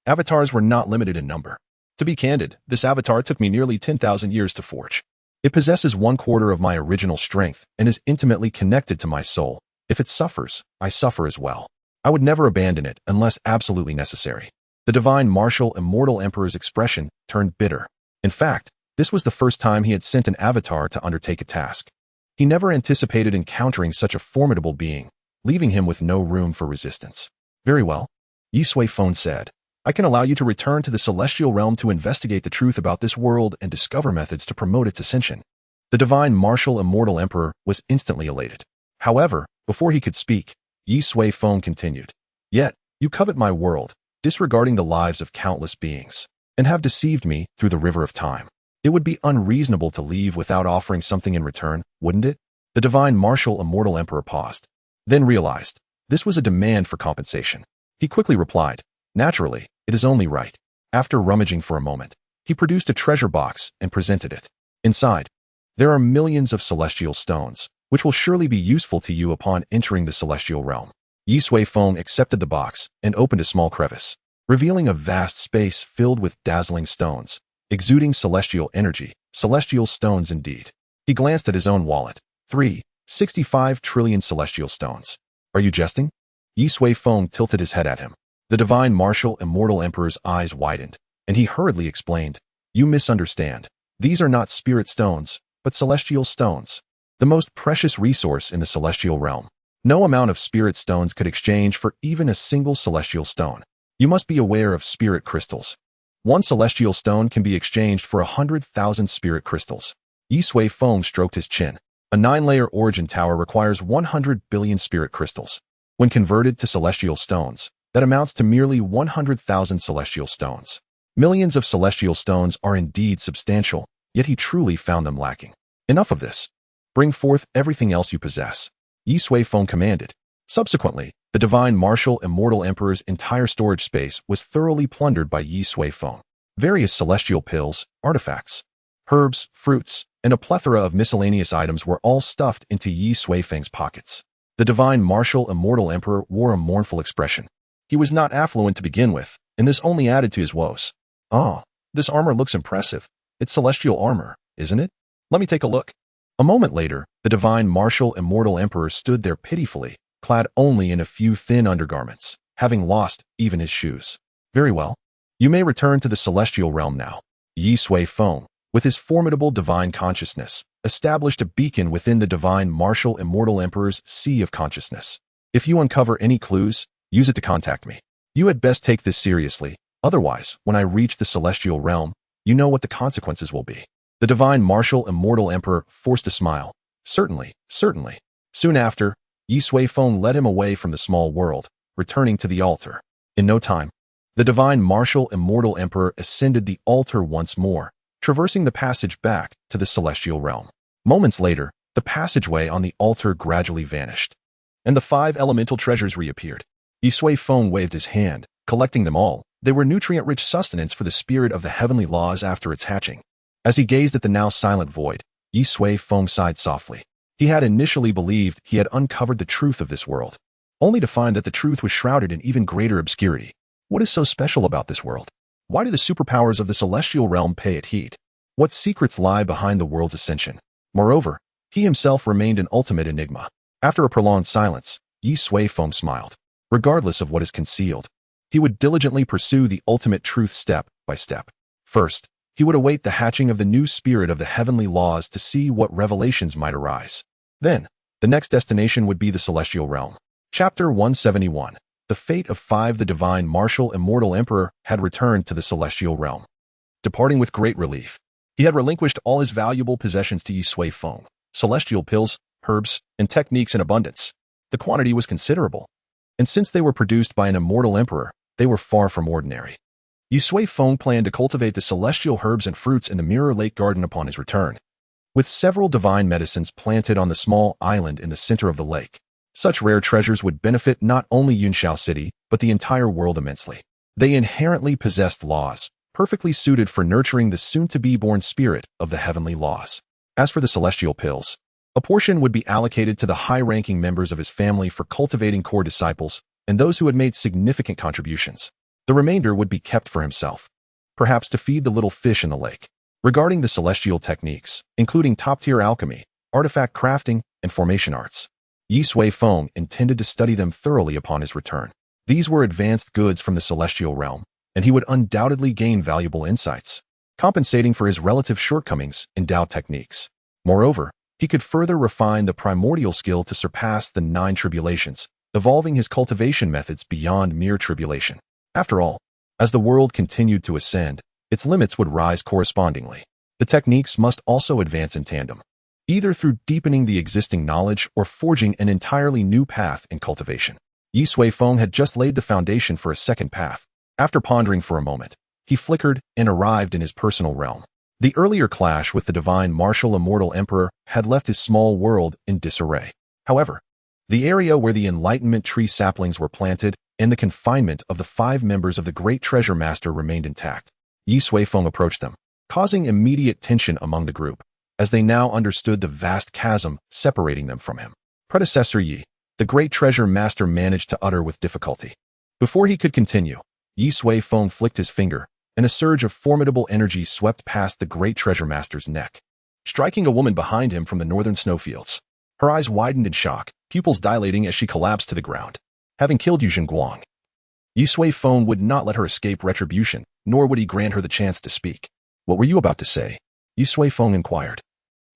avatars were not limited in number. To be candid, this avatar took me nearly 10,000 years to forge. It possesses 1/4 of my original strength and is intimately connected to my soul. If it suffers, I suffer as well. I would never abandon it unless absolutely necessary. The divine martial immortal emperor's expression turned bitter. In fact, this was the first time he had sent an avatar to undertake a task. He never anticipated encountering such a formidable being, leaving him with no room for resistance. Very well, Ye Suifeng said. I can allow you to return to the celestial realm to investigate the truth about this world and discover methods to promote its ascension. The divine martial immortal emperor was instantly elated. However, before he could speak, Ye Suifeng continued. Yet, you covet my world, disregarding the lives of countless beings, and have deceived me through the river of time. It would be unreasonable to leave without offering something in return, wouldn't it? The divine martial immortal emperor paused, then realized this was a demand for compensation. He quickly replied, naturally, it is only right. After rummaging for a moment, he produced a treasure box and presented it. Inside, there are millions of celestial stones, which will surely be useful to you upon entering the celestial realm. Ye Suifeng accepted the box and opened a small crevice, revealing a vast space filled with dazzling stones, exuding celestial energy. Celestial stones indeed. He glanced at his own wallet. 65 trillion celestial stones. Are you jesting? Ye Suifeng tilted his head at him. The divine martial immortal emperor's eyes widened, and he hurriedly explained, you misunderstand. These are not spirit stones, but celestial stones. The most precious resource in the celestial realm. No amount of spirit stones could exchange for even a single celestial stone. You must be aware of spirit crystals. One celestial stone can be exchanged for 100,000 spirit crystals. Ye Suifeng stroked his chin. A 9-layer origin tower requires 100 billion spirit crystals. When converted to celestial stones, that amounts to merely 100,000 celestial stones. Millions of celestial stones are indeed substantial, yet he truly found them lacking. Enough of this. Bring forth everything else you possess. Ye Suifeng commanded. Subsequently, the divine martial immortal emperor's entire storage space was thoroughly plundered by Ye Suifeng. Various celestial pills, artifacts, herbs, fruits, and a plethora of miscellaneous items were all stuffed into Ye Suifeng's pockets. The divine martial immortal emperor wore a mournful expression. He was not affluent to begin with, and this only added to his woes. Ah, this armor looks impressive. It's celestial armor, isn't it? Let me take a look. A moment later, the divine martial immortal emperor stood there pitifully, clad only in a few thin undergarments, having lost even his shoes. Very well. You may return to the celestial realm now. Ye Suifeng, with his formidable divine consciousness, established a beacon within the divine martial immortal emperor's sea of consciousness. If you uncover any clues, use it to contact me. You had best take this seriously, otherwise, when I reach the celestial realm, you know what the consequences will be. The divine martial immortal emperor forced a smile. Certainly, certainly. Soon after, Ye Suifeng led him away from the small world, returning to the altar. In no time, the divine martial immortal emperor ascended the altar once more, traversing the passage back to the celestial realm. Moments later, the passageway on the altar gradually vanished, and the 5 elemental treasures reappeared. Ye Suifeng waved his hand, collecting them all. They were nutrient-rich sustenance for the spirit of the heavenly laws after its hatching. As he gazed at the now silent void, Ye Suifeng sighed softly. He had initially believed he had uncovered the truth of this world, only to find that the truth was shrouded in even greater obscurity. What is so special about this world? Why do the superpowers of the celestial realm pay it heed? What secrets lie behind the world's ascension? Moreover, he himself remained an ultimate enigma. After a prolonged silence, Ye Suifeng smiled. Regardless of what is concealed, he would diligently pursue the ultimate truth step by step. First, he would await the hatching of the new spirit of the heavenly laws to see what revelations might arise. Then, the next destination would be the celestial realm. Chapter 171. The Fate of 5. The divine martial immortal emperor had returned to the celestial realm. Departing with great relief, he had relinquished all his valuable possessions to Ye Suifeng, celestial pills, herbs, and techniques in abundance. The quantity was considerable, and since they were produced by an immortal emperor, they were far from ordinary. Ye Suifeng planned to cultivate the celestial herbs and fruits in the Mirror Lake Garden upon his return, with several divine medicines planted on the small island in the center of the lake. Such rare treasures would benefit not only Yunshao City, but the entire world immensely. They inherently possessed laws, perfectly suited for nurturing the soon-to-be-born spirit of the heavenly laws. As for the celestial pills, a portion would be allocated to the high-ranking members of his family for cultivating core disciples and those who had made significant contributions. The remainder would be kept for himself, perhaps to feed the little fish in the lake. Regarding the celestial techniques, including top-tier alchemy, artifact crafting, and formation arts, Ye Suifeng intended to study them thoroughly upon his return. These were advanced goods from the celestial realm, and he would undoubtedly gain valuable insights, compensating for his relative shortcomings in Dao techniques. Moreover, he could further refine the primordial skill to surpass the 9 tribulations, evolving his cultivation methods beyond mere tribulation. After all, as the world continued to ascend, its limits would rise correspondingly. The techniques must also advance in tandem. either through deepening the existing knowledge or forging an entirely new path in cultivation. Ye Suifeng had just laid the foundation for a second path. After pondering for a moment, he flickered and arrived in his personal realm. The earlier clash with the divine martial immortal emperor had left his small world in disarray. However, the area where the enlightenment tree saplings were planted and the confinement of the 5 members of the great treasure master remained intact. Ye Suifeng approached them, causing immediate tension among the group, as they now understood the vast chasm separating them from him. Predecessor Ye, the great treasure master managed to utter with difficulty. Before he could continue, Ye Suifeng flicked his finger, and a surge of formidable energy swept past the great treasure master's neck, striking a woman behind him from the northern snowfields. Her eyes widened in shock, pupils dilating as she collapsed to the ground. Having killed Yu Guang, Ye Suifeng would not let her escape retribution, nor would he grant her the chance to speak. "What were you about to say?" Ye Suifeng inquired,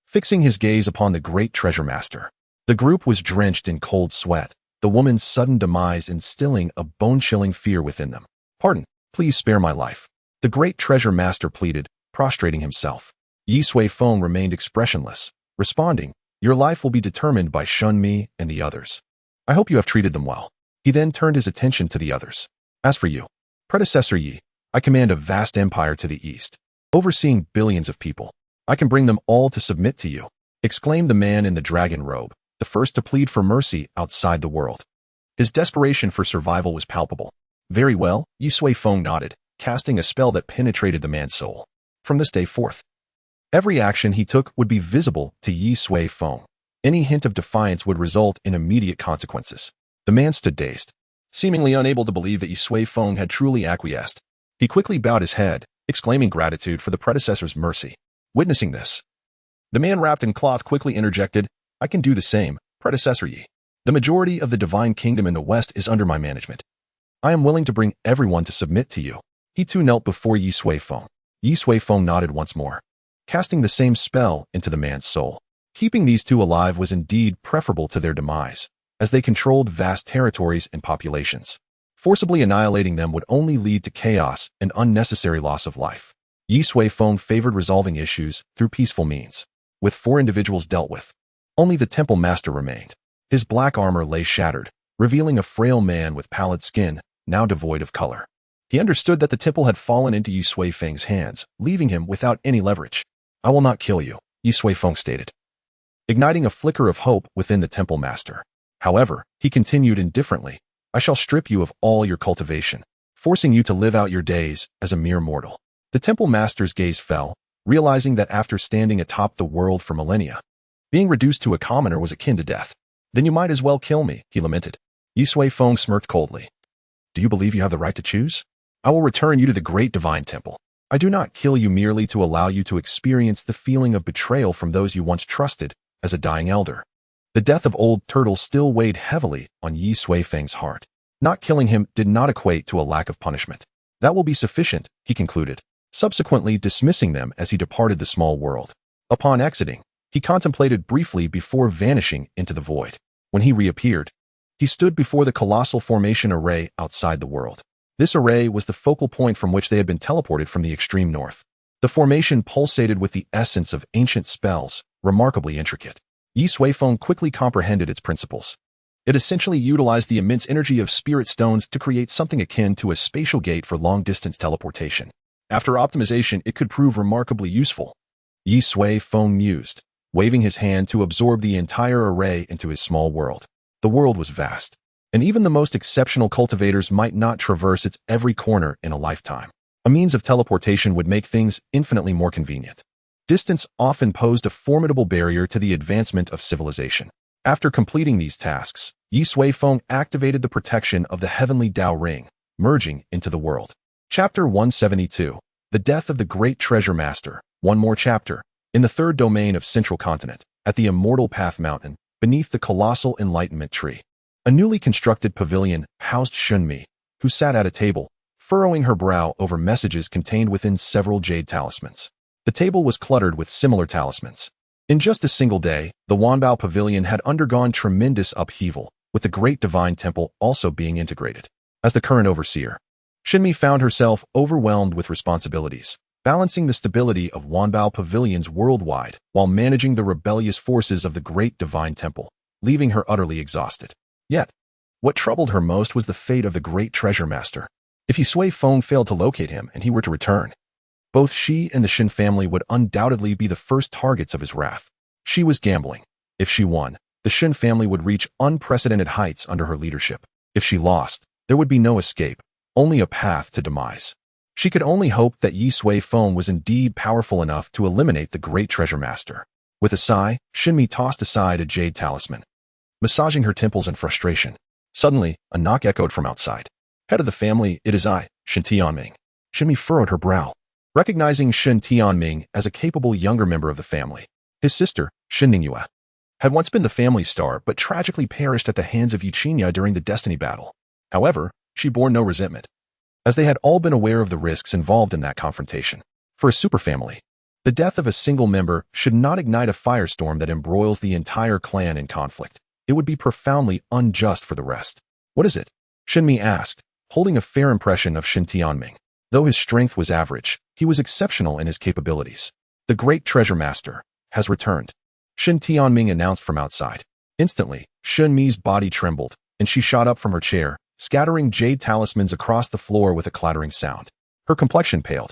fixing his gaze upon the great treasure master. The group was drenched in cold sweat, the woman's sudden demise instilling a bone-chilling fear within them. "Pardon, please spare my life," the great treasure master pleaded, prostrating himself. Ye Suifeng remained expressionless, responding, "Your life will be determined by Shun Mi and the others. I hope you have treated them well." He then turned his attention to the others. "As for you, Predecessor Yi, I command a vast empire to the east, overseeing billions of people. I can bring them all to submit to you," exclaimed the man in the dragon robe, the first to plead for mercy outside the world. His desperation for survival was palpable. "Very well," Ye Suifeng nodded, casting a spell that penetrated the man's soul. From this day forth, every action he took would be visible to Ye Suifeng. Any hint of defiance would result in immediate consequences. The man stood dazed, seemingly unable to believe that Ye Suifeng had truly acquiesced. He quickly bowed his head, exclaiming gratitude for the predecessor's mercy. Witnessing this, the man wrapped in cloth quickly interjected, "I can do the same, Predecessor Yi. The majority of the divine kingdom in the west is under my management. I am willing to bring everyone to submit to you." He too knelt before Ye Suifeng. Ye Suifeng nodded once more, casting the same spell into the man's soul. Keeping these two alive was indeed preferable to their demise, as they controlled vast territories and populations. Forcibly annihilating them would only lead to chaos and unnecessary loss of life. Ye Suifeng favored resolving issues through peaceful means. With 4 individuals dealt with, only the temple master remained. His black armor lay shattered, revealing a frail man with pallid skin, now devoid of color. He understood that the temple had fallen into Ye Suifeng's hands, leaving him without any leverage. "I will not kill you," Ye Suifeng stated, igniting a flicker of hope within the temple master. However, he continued indifferently, "I shall strip you of all your cultivation, forcing you to live out your days as a mere mortal." The temple master's gaze fell, realizing that after standing atop the world for millennia, being reduced to a commoner was akin to death. "Then you might as well kill me," he lamented. Ye Suifeng smirked coldly. "Do you believe you have the right to choose? I will return you to the great divine temple. I do not kill you merely to allow you to experience the feeling of betrayal from those you once trusted as a dying elder." The death of Old Turtle still weighed heavily on Ye Suifeng's heart. Not killing him did not equate to a lack of punishment. "That will be sufficient," he concluded, subsequently dismissing them as he departed the small world. Upon exiting, he contemplated briefly before vanishing into the void. When he reappeared, he stood before the colossal formation array outside the world. This array was the focal point from which they had been teleported from the extreme north. The formation pulsated with the essence of ancient spells, remarkably intricate. Ye Suifeng quickly comprehended its principles. It essentially utilized the immense energy of spirit stones to create something akin to a spatial gate for long-distance teleportation. After optimization, it could prove remarkably useful. Ye Suifeng mused, waving his hand to absorb the entire array into his small world. The world was vast, and even the most exceptional cultivators might not traverse its every corner in a lifetime. A means of teleportation would make things infinitely more convenient. Distance often posed a formidable barrier to the advancement of civilization. After completing these tasks, Ye Suifeng activated the protection of the heavenly Dao Ring, merging into the world. Chapter 172. The Death of the Great Treasure Master. One more chapter. In the third domain of Central Continent, at the Immortal Path Mountain, beneath the colossal enlightenment tree, a newly constructed pavilion housed Shun Mi, who sat at a table, furrowing her brow over messages contained within several jade talismans. The table was cluttered with similar talismans. In just a single day, the Wanbao Pavilion had undergone tremendous upheaval, with the Great Divine Temple also being integrated. As the current overseer, Shun Mi found herself overwhelmed with responsibilities. balancing the stability of Wanbao pavilions worldwide while managing the rebellious forces of the Great Divine Temple, leaving her utterly exhausted. Yet, what troubled her most was the fate of the Great Treasure Master. If Ye Suifeng failed to locate him and he were to return, both she and the Shin family would undoubtedly be the first targets of his wrath. She was gambling. If she won, the Shin family would reach unprecedented heights under her leadership. If she lost, there would be no escape, only a path to demise. She could only hope that Ye Suifeng was indeed powerful enough to eliminate the Great Treasure Master. With a sigh, Shinmi tossed aside a jade talisman, massaging her temples in frustration. Suddenly, a knock echoed from outside. Head of the family, it is I, Shin Tianming. Shinmi furrowed her brow, recognizing Shin Tianming as a capable younger member of the family. His sister, Shin Ningyue, had once been the family's star but tragically perished at the hands of Yuchinya during the Destiny battle. However, she bore no resentment, as they had all been aware of the risks involved in that confrontation. For a superfamily, the death of a single member should not ignite a firestorm that embroils the entire clan in conflict. It would be profoundly unjust for the rest. What is it? Shinmi asked, holding a fair impression of Shin Tianming. Though his strength was average, he was exceptional in his capabilities. The Great Treasure Master has returned, Shin Tianming announced from outside. Instantly, Shinmi's body trembled, and she shot up from her chair, scattering jade talismans across the floor with a clattering sound. Her complexion paled.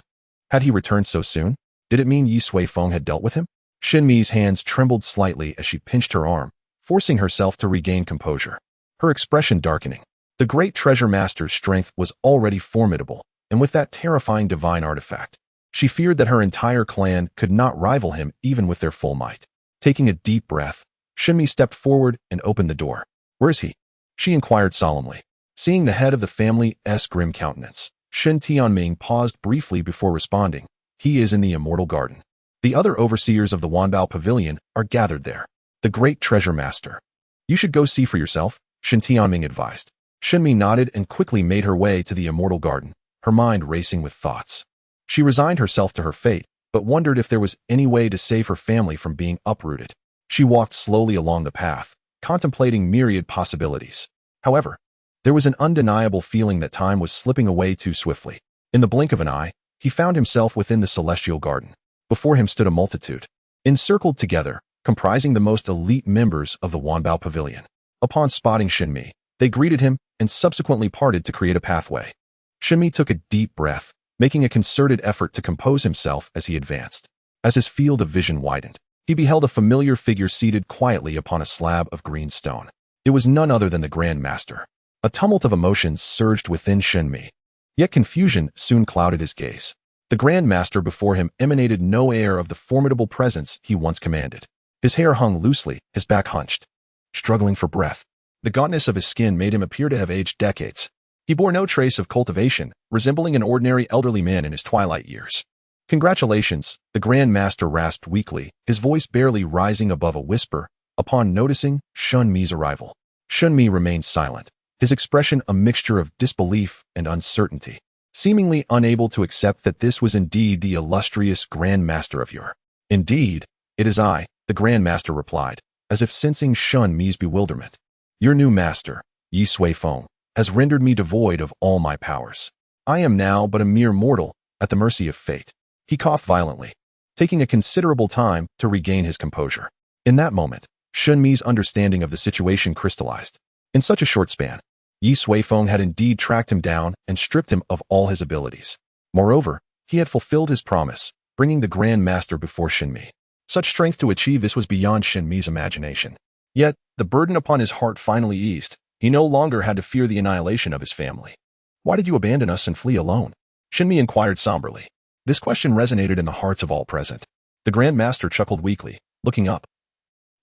Had he returned so soon? Did it mean Ye Suifeng had dealt with him? Shinmi's hands trembled slightly as she pinched her arm, forcing herself to regain composure. Her expression darkening. The Great Treasure Master's strength was already formidable, and with that terrifying divine artifact, she feared that her entire clan could not rival him even with their full might. Taking a deep breath, Shinmi stepped forward and opened the door. Where is he? She inquired solemnly. Seeing the head of the family's grim countenance, Shin Tianming paused briefly before responding. He is in the Immortal Garden. The other overseers of the Wanbao Pavilion are gathered there. The Great Treasure Master. You should go see for yourself, Shin Tianming advised. Shinmi nodded and quickly made her way to the Immortal Garden, her mind racing with thoughts. She resigned herself to her fate, but wondered if there was any way to save her family from being uprooted. She walked slowly along the path, contemplating myriad possibilities. However, there was an undeniable feeling that time was slipping away too swiftly. In the blink of an eye, he found himself within the Celestial Garden. Before him stood a multitude, encircled together, comprising the most elite members of the Wanbao Pavilion. Upon spotting Shinmi, they greeted him and subsequently parted to create a pathway. Shinmi took a deep breath, making a concerted effort to compose himself as he advanced. As his field of vision widened, he beheld a familiar figure seated quietly upon a slab of green stone. It was none other than the Grand Master. A tumult of emotions surged within Shinmi, yet confusion soon clouded his gaze. The Grand Master before him emanated no air of the formidable presence he once commanded. His hair hung loosely, his back hunched, struggling for breath. The gauntness of his skin made him appear to have aged decades. He bore no trace of cultivation, resembling an ordinary elderly man in his twilight years. Congratulations, the Grand Master rasped weakly, his voice barely rising above a whisper, upon noticing Shinmi's arrival. Shinmi remained silent, his expression a mixture of disbelief and uncertainty, seemingly unable to accept that this was indeed the illustrious Grand Master of yore. Indeed, it is I, the Grand Master replied, as if sensing Shinmi's bewilderment. Your new master, Ye Suifeng, has rendered me devoid of all my powers. I am now but a mere mortal, at the mercy of fate. He coughed violently, taking a considerable time to regain his composure. In that moment, Shinmi's understanding of the situation crystallized. In such a short span, Ye Suifeng had indeed tracked him down and stripped him of all his abilities. Moreover, he had fulfilled his promise, bringing the Grand Master before Shinmi. Such strength to achieve this was beyond Shinmi's imagination. Yet, the burden upon his heart finally eased. He no longer had to fear the annihilation of his family. Why did you abandon us and flee alone? Shinmi inquired somberly. This question resonated in the hearts of all present. The Grand Master chuckled weakly, looking up.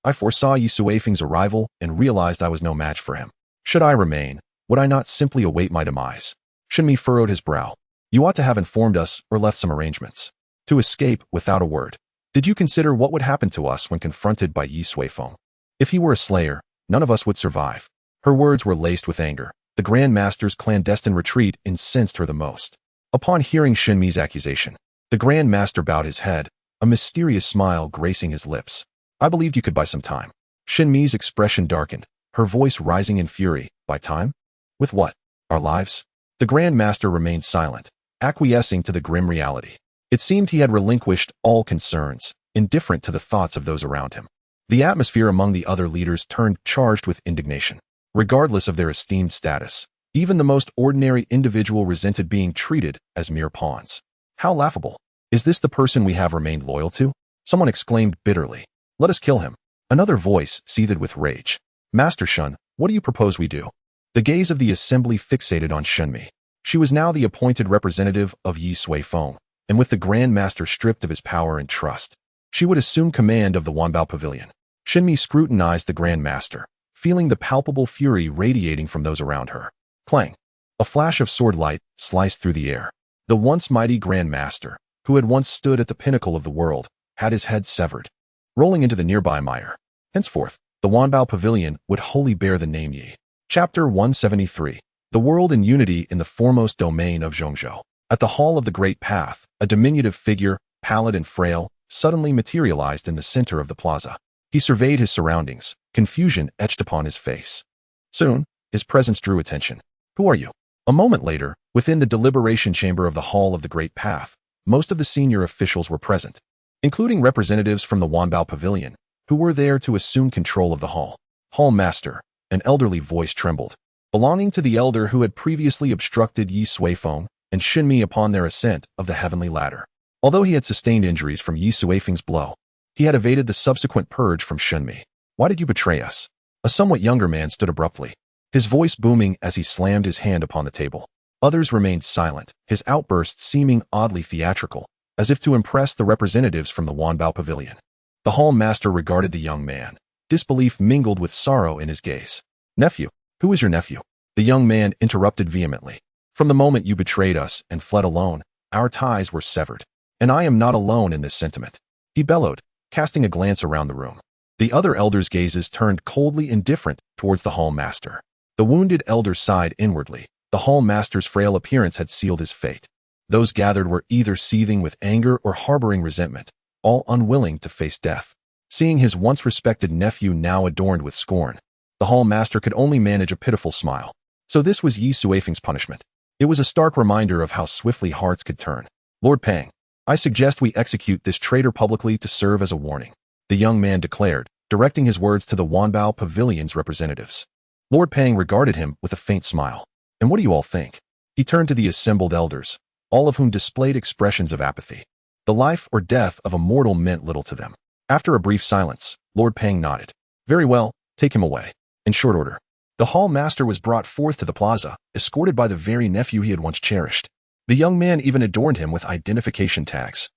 I foresaw Ye Suifeng's arrival and realized I was no match for him. Should I remain, would I not simply await my demise? Shinmi furrowed his brow. You ought to have informed us or left some arrangements. To escape without a word. Did you consider what would happen to us when confronted by Ye Suifeng? If he were a slayer, none of us would survive. Her words were laced with anger. The Grand Master's clandestine retreat incensed her the most. Upon hearing Shinmi's accusation, the Grand Master bowed his head, a mysterious smile gracing his lips. I believed you could buy some time. Shinmi's expression darkened, her voice rising in fury. By time? With what? Our lives? The Grand Master remained silent, acquiescing to the grim reality. It seemed he had relinquished all concerns, indifferent to the thoughts of those around him. The atmosphere among the other leaders turned charged with indignation. Regardless of their esteemed status, even the most ordinary individual resented being treated as mere pawns. How laughable. Is this the person we have remained loyal to? Someone exclaimed bitterly. Let us kill him. Another voice seethed with rage. Master Shun, what do you propose we do? The gaze of the assembly fixated on Shunmi. She was now the appointed representative of Ye Suifeng, and with the Grand Master stripped of his power and trust, she would assume command of the Wanbao Pavilion. Shunmi scrutinized the Grand Master, feeling the palpable fury radiating from those around her. Clang! A flash of sword light sliced through the air. The once mighty Grand Master, who had once stood at the pinnacle of the world, had his head severed, rolling into the nearby mire. Henceforth, the Wanbao Pavilion would wholly bear the name Yi. Chapter 173. The world in unity in the foremost domain of Zhongzhou. At the Hall of the Great Path, a diminutive figure, pallid and frail, suddenly materialized in the center of the plaza. He surveyed his surroundings, confusion etched upon his face. Soon, his presence drew attention. Who are you? A moment later, within the deliberation chamber of the Hall of the Great Path, most of the senior officials were present, including representatives from the Wanbao Pavilion, who were there to assume control of the hall. Hall Master, an elderly voice trembled, belonging to the elder who had previously obstructed Ye Suifeng and Shunmi upon their ascent of the heavenly ladder. Although he had sustained injuries from Ye Suifeng's blow, he had evaded the subsequent purge from Shunmi. Why did you betray us? A somewhat younger man stood abruptly, his voice booming as he slammed his hand upon the table. Others remained silent, his outbursts seeming oddly theatrical, as if to impress the representatives from the Wanbao Pavilion. The Hall Master regarded the young man, disbelief mingled with sorrow in his gaze. Nephew, who is your nephew? The young man interrupted vehemently. From the moment you betrayed us and fled alone, our ties were severed. And I am not alone in this sentiment. He bellowed, casting a glance around the room. The other elders' gazes turned coldly indifferent towards the Hall Master. The wounded elder sighed inwardly. The Hall Master's frail appearance had sealed his fate. Those gathered were either seething with anger or harboring resentment, all unwilling to face death. Seeing his once respected nephew now adorned with scorn, the Hall Master could only manage a pitiful smile. So this was Ye Suifeng's punishment. It was a stark reminder of how swiftly hearts could turn. Lord Pang, I suggest we execute this traitor publicly to serve as a warning, the young man declared, directing his words to the Wanbao Pavilion's representatives. Lord Pang regarded him with a faint smile. And what do you all think? He turned to the assembled elders, all of whom displayed expressions of apathy. The life or death of a mortal meant little to them. After a brief silence, Lord Pang nodded. Very well, take him away. In short order, the Hall Master was brought forth to the plaza, escorted by the very nephew he had once cherished. The young man even adorned him with identification tags,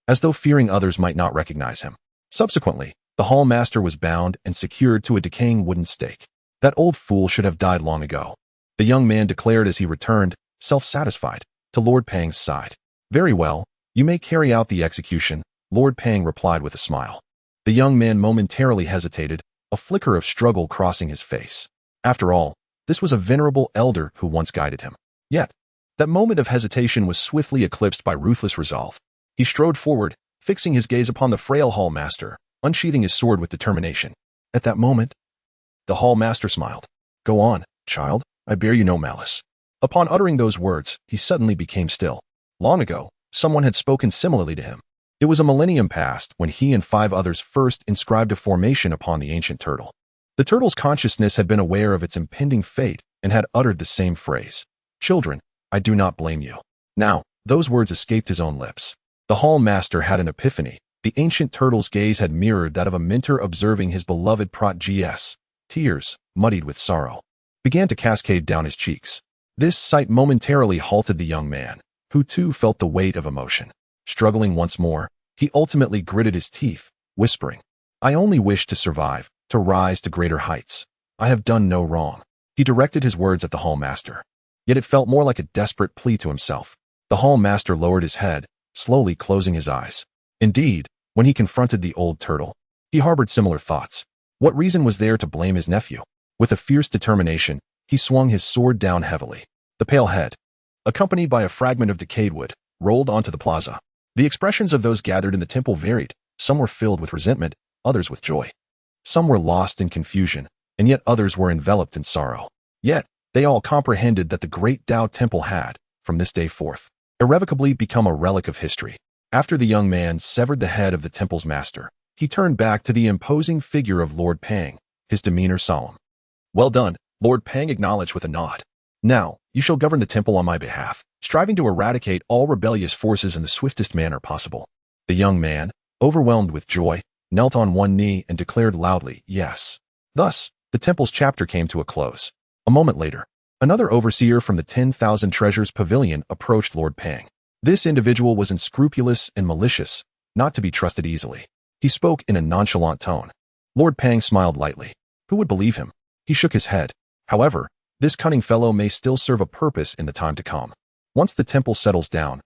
as though fearing others might not recognize him. Subsequently, the Hall Master was bound and secured to a decaying wooden stake. That old fool should have died long ago, the young man declared as he returned, self-satisfied, to Lord Pang's side. Very well, you may carry out the execution, Lord Pang replied with a smile. The young man momentarily hesitated, a flicker of struggle crossing his face. After all, this was a venerable elder who once guided him. Yet, that moment of hesitation was swiftly eclipsed by ruthless resolve. He strode forward, fixing his gaze upon the frail Hall Master, unsheathing his sword with determination. At that moment, the Hall Master smiled. Go on, child, I bear you no malice. Upon uttering those words, he suddenly became still. Long ago, someone had spoken similarly to him. It was a millennium past when he and 5 others first inscribed a formation upon the ancient turtle. The turtle's consciousness had been aware of its impending fate and had uttered the same phrase. Children, I do not blame you. Now, those words escaped his own lips. The Hall Master had an epiphany. The ancient turtle's gaze had mirrored that of a mentor observing his beloved prot-gs. Tears, muddied with sorrow, began to cascade down his cheeks. This sight momentarily halted the young man, who too felt the weight of emotion. Struggling once more, he ultimately gritted his teeth, whispering, I only wish to survive, to rise to greater heights. I have done no wrong. He directed his words at the Hall Master. Yet it felt more like a desperate plea to himself. The Hall Master lowered his head, slowly closing his eyes. Indeed, when he confronted the old turtle, he harbored similar thoughts. What reason was there to blame his nephew? With a fierce determination, he swung his sword down heavily. The pale head, accompanied by a fragment of decayed wood, rolled onto the plaza. The expressions of those gathered in the temple varied. Some were filled with resentment, others with joy. Some were lost in confusion, and yet others were enveloped in sorrow. Yet, they all comprehended that the great Dao temple had, from this day forth, irrevocably become a relic of history. After the young man severed the head of the temple's master, he turned back to the imposing figure of Lord Pang, his demeanor solemn. "Well done," Lord Pang acknowledged with a nod. "Now, you shall govern the temple on my behalf, striving to eradicate all rebellious forces in the swiftest manner possible." The young man, overwhelmed with joy, knelt on one knee and declared loudly, "Yes." Thus, the temple's chapter came to a close. A moment later, another overseer from the 10,000 treasures pavilion approached Lord Pang. This individual was unscrupulous and malicious, not to be trusted easily. He spoke in a nonchalant tone. Lord Pang smiled lightly. Who would believe him? He shook his head. However, this cunning fellow may still serve a purpose in the time to come. Once the temple settles down,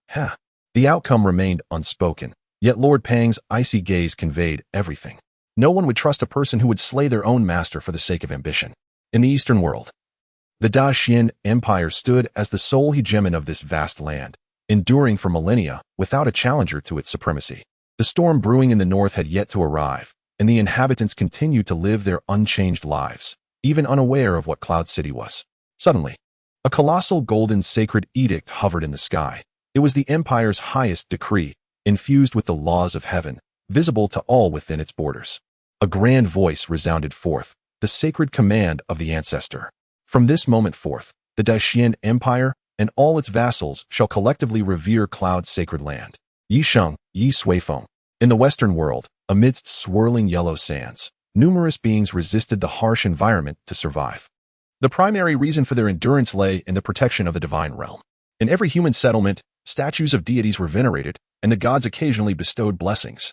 the outcome remained unspoken, yet Lord Pang's icy gaze conveyed everything. No one would trust a person who would slay their own master for the sake of ambition. In the Eastern world, the Dao Empire stood as the sole hegemon of this vast land, enduring for millennia without a challenger to its supremacy. The storm brewing in the north had yet to arrive, and the inhabitants continued to live their unchanged lives, even unaware of what Cloud City was. Suddenly, a colossal golden sacred edict hovered in the sky. It was the Empire's highest decree, infused with the laws of heaven, visible to all within its borders. A grand voice resounded forth, the sacred command of the ancestor. From this moment forth, the Dao Empire and all its vassals shall collectively revere Cloud's sacred land. Ye Suifeng. In the Western world, amidst swirling yellow sands, numerous beings resisted the harsh environment to survive. The primary reason for their endurance lay in the protection of the divine realm. In every human settlement, statues of deities were venerated, and the gods occasionally bestowed blessings,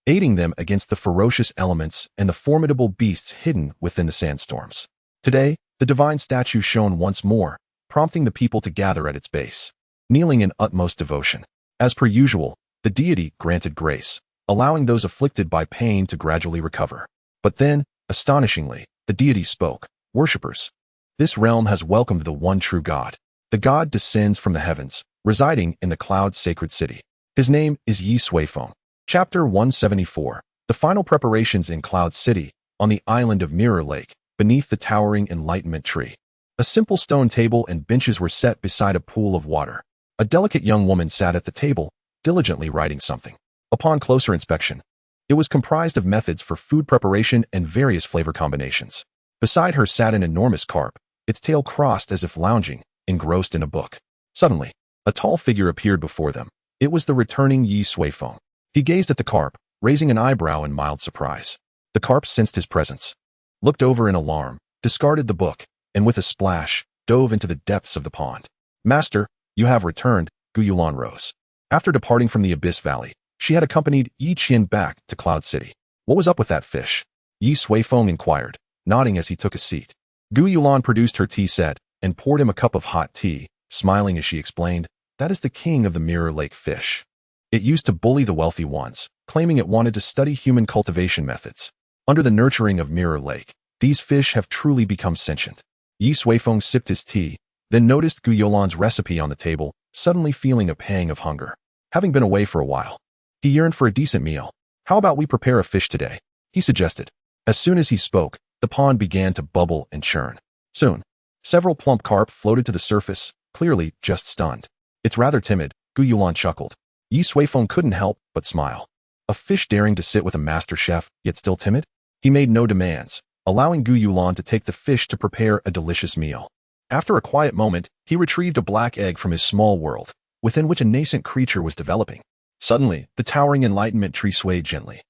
aiding them against the ferocious elements and the formidable beasts hidden within the sandstorms. Today, the divine statue shone once more, prompting the people to gather at its base, kneeling in utmost devotion. As per usual, the deity granted grace, allowing those afflicted by pain to gradually recover. But then, astonishingly, the deity spoke. "Worshippers, this realm has welcomed the one true God. The God descends from the heavens, residing in the Cloud sacred city. His name is Ye Suifeng." Chapter 174. The final preparations in Cloud City, on the island of Mirror Lake, beneath the towering enlightenment tree. A simple stone table and benches were set beside a pool of water. A delicate young woman sat at the table, diligently writing something. Upon closer inspection, it was comprised of methods for food preparation and various flavor combinations. Beside her sat an enormous carp, its tail crossed as if lounging, engrossed in a book. Suddenly, a tall figure appeared before them. It was the returning Ye Suifeng. He gazed at the carp, raising an eyebrow in mild surprise. The carp sensed his presence, looked over in alarm, discarded the book, and with a splash, dove into the depths of the pond. "Master, you have returned," Gu Yulan rose. After departing from the Abyss Valley, she had accompanied Yi Qian back to Cloud City. "What was up with that fish?" Ye Suifeng inquired, nodding as he took a seat. Gu Yulan produced her tea set and poured him a cup of hot tea, smiling as she explained, "That is the king of the Mirror Lake fish. It used to bully the wealthy ones, claiming it wanted to study human cultivation methods. Under the nurturing of Mirror Lake, these fish have truly become sentient." Ye Suifeng sipped his tea, then noticed Gu Yulan's recipe on the table, suddenly feeling a pang of hunger. Having been away for a while, he yearned for a decent meal. "How about we prepare a fish today?" he suggested. As soon as he spoke, the pond began to bubble and churn. Soon, several plump carp floated to the surface, clearly just stunned. "It's rather timid," Gu Yulan chuckled. Ye Suifeng couldn't help but smile. A fish daring to sit with a master chef, yet still timid? He made no demands, allowing Gu Yulan to take the fish to prepare a delicious meal. After a quiet moment, he retrieved a black egg from his small world, within which a nascent creature was developing. Suddenly, the towering enlightenment tree swayed gently,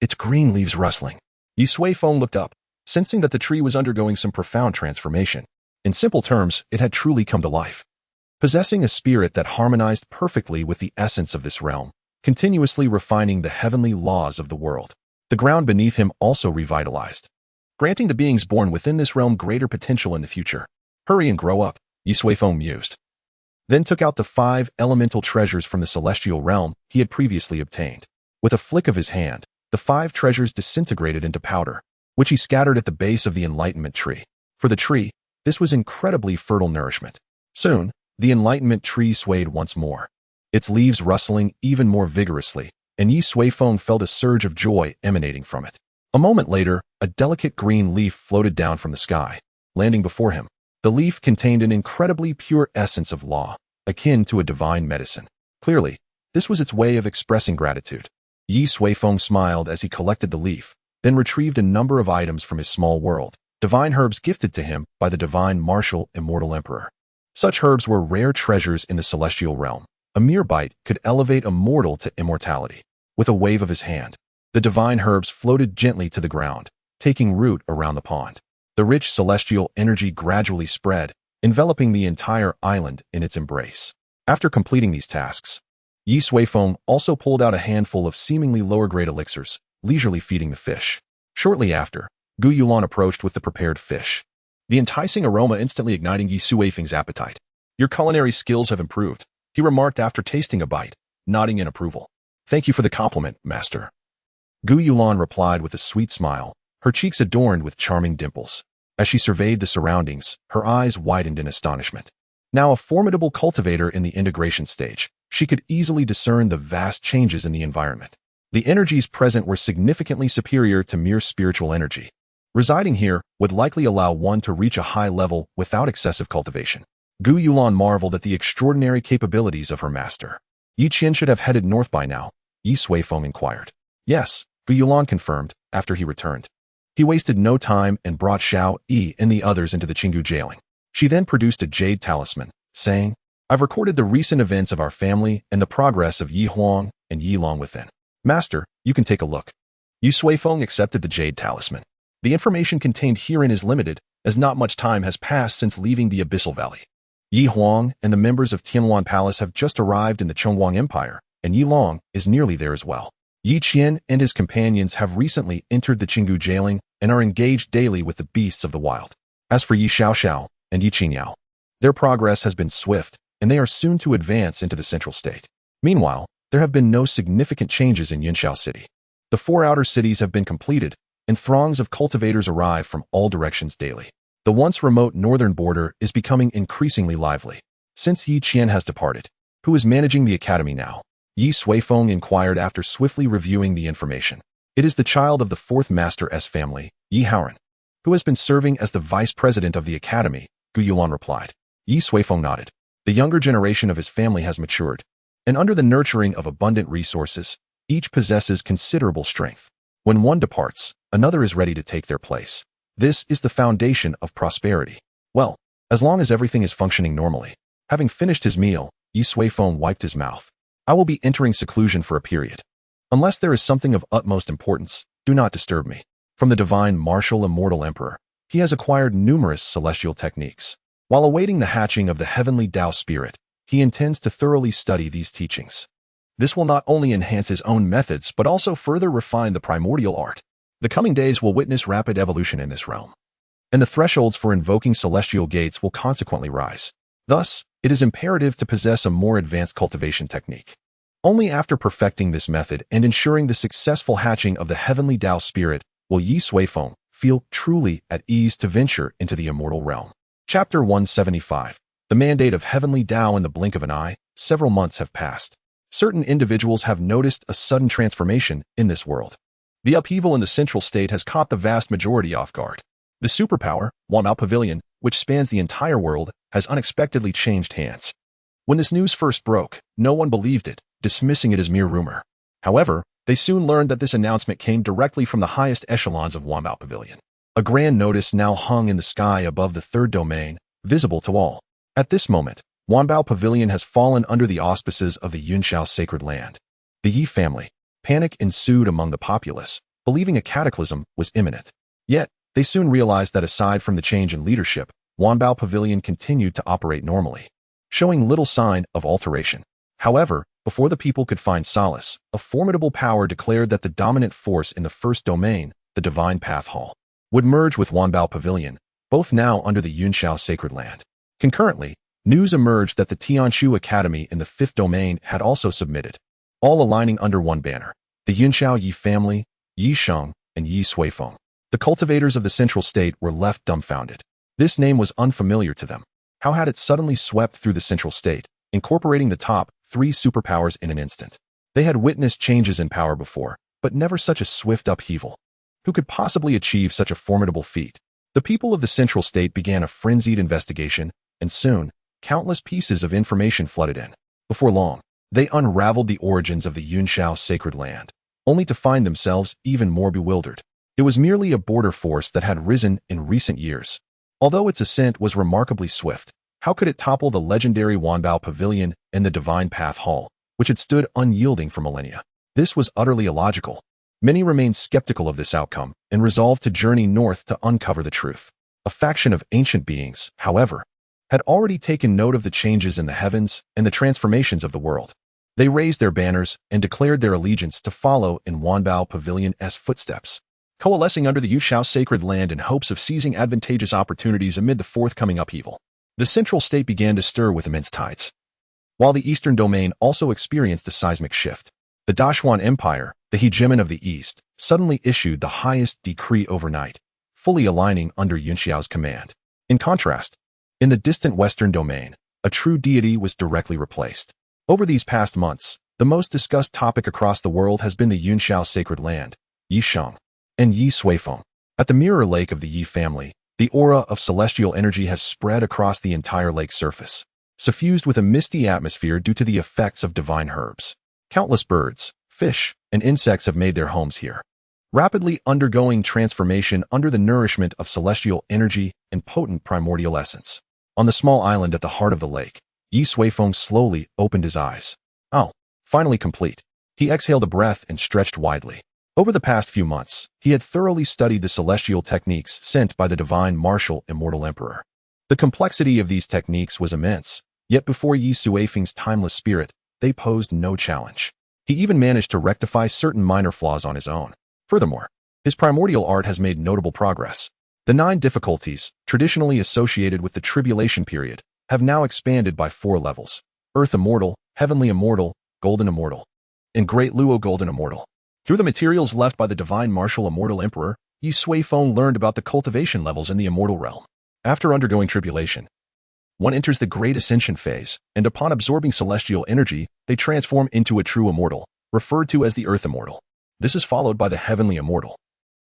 its green leaves rustling. Ye Suifeng looked up, sensing that the tree was undergoing some profound transformation. In simple terms, it had truly come to life, possessing a spirit that harmonized perfectly with the essence of this realm, continuously refining the heavenly laws of the world. The ground beneath him also revitalized, granting the beings born within this realm greater potential in the future. "Hurry and grow up," Ye Suifeng mused. Then took out the 5 elemental treasures from the celestial realm he had previously obtained. With a flick of his hand, the 5 treasures disintegrated into powder, which he scattered at the base of the enlightenment tree. For the tree, this was incredibly fertile nourishment. Soon, the enlightenment tree swayed once more, its leaves rustling even more vigorously, and Ye Suifeng felt a surge of joy emanating from it. A moment later, a delicate green leaf floated down from the sky, landing before him. The leaf contained an incredibly pure essence of law, akin to a divine medicine. Clearly, This was its way of expressing gratitude. Ye Suifeng smiled as he collected the leaf, then retrieved a number of items from his small world, divine herbs gifted to him by the divine martial immortal emperor. Such herbs were rare treasures in the celestial realm. A mere bite could elevate a mortal to immortality. With a wave of his hand, the divine herbs floated gently to the ground, taking root around the pond. The rich celestial energy gradually spread, enveloping the entire island in its embrace. After completing these tasks, Ye Suifeng also pulled out a handful of seemingly lower-grade elixirs, leisurely feeding the fish. Shortly after, Gu Yulan approached with the prepared fish, the enticing aroma instantly igniting Ye Suifeng's appetite. "Your culinary skills have improved," he remarked after tasting a bite, nodding in approval. "Thank you for the compliment, master." Gu Yulan replied with a sweet smile, her cheeks adorned with charming dimples. As she surveyed the surroundings, her eyes widened in astonishment. Now a formidable cultivator in the integration stage, she could easily discern the vast changes in the environment. The energies present were significantly superior to mere spiritual energy. Residing here would likely allow one to reach a high level without excessive cultivation. Gu Yulan marveled at the extraordinary capabilities of her master. "Yi Qian should have headed north by now," Ye Suifeng inquired. "Yes," Gu Yulan confirmed, after he returned. He wasted no time and brought Xiao Yi and the others into the Qinggu jailing. She then produced a jade talisman, saying, "I've recorded the recent events of our family and the progress of Yi Huang and Yi Long within. Master, you can take a look." Ye Suifeng accepted the jade talisman. The information contained herein is limited, as not much time has passed since leaving the Abyssal Valley. Yi Huang and the members of Tianluan Palace have just arrived in the Chongguang Empire, and Yi Long is nearly there as well. Yi Qian and his companions have recently entered the Qinggu jailing and are engaged daily with the beasts of the wild. As for Yi Xiaoxiao and Yi Qingyao, their progress has been swift, and they are soon to advance into the central state. Meanwhile, there have been no significant changes in Yunxiao City. The 4 outer cities have been completed, and throngs of cultivators arrive from all directions daily. The once remote northern border is becoming increasingly lively. Since Yi Qian has departed, who is managing the academy now? Ye Suifeng inquired after swiftly reviewing the information. It is the child of the 4th Master S family, Yi Haoran, who has been serving as the vice president of the academy, Gu Yulan replied. Ye Suifeng nodded. The younger generation of his family has matured, and under the nurturing of abundant resources, each possesses considerable strength. When one departs, another is ready to take their place. This is the foundation of prosperity. Well, as long as everything is functioning normally. Having finished his meal, Ye Suifeng wiped his mouth. "I will be entering seclusion for a period. Unless there is something of utmost importance, do not disturb me." From the divine martial immortal emperor, he has acquired numerous celestial techniques. While awaiting the hatching of the heavenly Dao spirit, he intends to thoroughly study these teachings. This will not only enhance his own methods, but also further refine the primordial art. The coming days will witness rapid evolution in this realm, and the thresholds for invoking celestial gates will consequently rise. Thus, it is imperative to possess a more advanced cultivation technique. Only after perfecting this method and ensuring the successful hatching of the heavenly Dao spirit will Ye Suifeng feel truly at ease to venture into the immortal realm. Chapter 175. The mandate of heavenly Dao in the blink of an eye. Several months have passed. Certain individuals have noticed a sudden transformation in this world. The upheaval in the central state has caught the vast majority off guard. The superpower, Wanbao Pavilion, which spans the entire world, has unexpectedly changed hands. When this news first broke, no one believed it, dismissing it as mere rumor. However, they soon learned that this announcement came directly from the highest echelons of Wanbao Pavilion. A grand notice now hung in the sky above the 3rd domain, visible to all. At this moment, Wanbao Pavilion has fallen under the auspices of the Yunxiao sacred land. The Yi family. Panic ensued among the populace, believing a cataclysm was imminent. Yet, they soon realized that aside from the change in leadership, Wanbao Pavilion continued to operate normally, showing little sign of alteration. However, before the people could find solace, a formidable power declared that the dominant force in the 1st domain, the Divine Path Hall, would merge with Wanbao Pavilion, both now under the Yunxiao sacred land. Concurrently, news emerged that the Tianshu Academy in the 5th domain had also submitted, all aligning under one banner, the Yunxiao Yi family, Yi Sheng, and Ye Suifeng. The cultivators of the central state were left dumbfounded. This name was unfamiliar to them. How had it suddenly swept through the central state, incorporating the top 3 superpowers in an instant? They had witnessed changes in power before, but never such a swift upheaval. Who could possibly achieve such a formidable feat? The people of the central state began a frenzied investigation, and soon, countless pieces of information flooded in. Before long, They unraveled the origins of the Yunshao sacred land, only to find themselves even more bewildered. It was merely a border force that had risen in recent years. Although its ascent was remarkably swift, how could it topple the legendary Wanbao Pavilion and the Divine Path Hall, which had stood unyielding for millennia? This was utterly illogical. Many remained skeptical of this outcome and resolved to journey north to uncover the truth. A faction of ancient beings, however, had already taken note of the changes in the heavens and the transformations of the world. They raised their banners and declared their allegiance to follow in Wanbao Pavilion's footsteps, coalescing under the Yunshao sacred land in hopes of seizing advantageous opportunities amid the forthcoming upheaval. The central state began to stir with immense tides, while the eastern domain also experienced a seismic shift. The Dashuan Empire, the hegemon of the East, suddenly issued the highest decree overnight, fully aligning under Yunshao's command. In contrast, in the distant western domain, a true deity was directly replaced. Over these past months, the most discussed topic across the world has been the Yunshao sacred land, Ye Suifeng, and Ye Suifeng. At the mirror lake of the Ye family, the aura of celestial energy has spread across the entire lake surface, suffused with a misty atmosphere due to the effects of divine herbs. Countless birds, fish, and insects have made their homes here, rapidly undergoing transformation under the nourishment of celestial energy and potent primordial essence. On the small island at the heart of the lake, Ye Suifeng slowly opened his eyes. Oh, finally complete. He exhaled a breath and stretched widely. Over the past few months, he had thoroughly studied the celestial techniques sent by the divine martial immortal emperor. The complexity of these techniques was immense, yet before Ye Suifeng's timeless spirit, they posed no challenge. He even managed to rectify certain minor flaws on his own. Furthermore, his primordial art has made notable progress. The 9 difficulties, traditionally associated with the Tribulation period, have now expanded by 4 levels: Earth Immortal, Heavenly Immortal, Golden Immortal, and Great Luo Golden Immortal. Through the materials left by the divine martial immortal emperor, Ye Suifeng learned about the cultivation levels in the immortal realm. After undergoing tribulation, one enters the Great Ascension phase, and upon absorbing celestial energy, they transform into a true immortal, referred to as the Earth Immortal. This is followed by the Heavenly Immortal,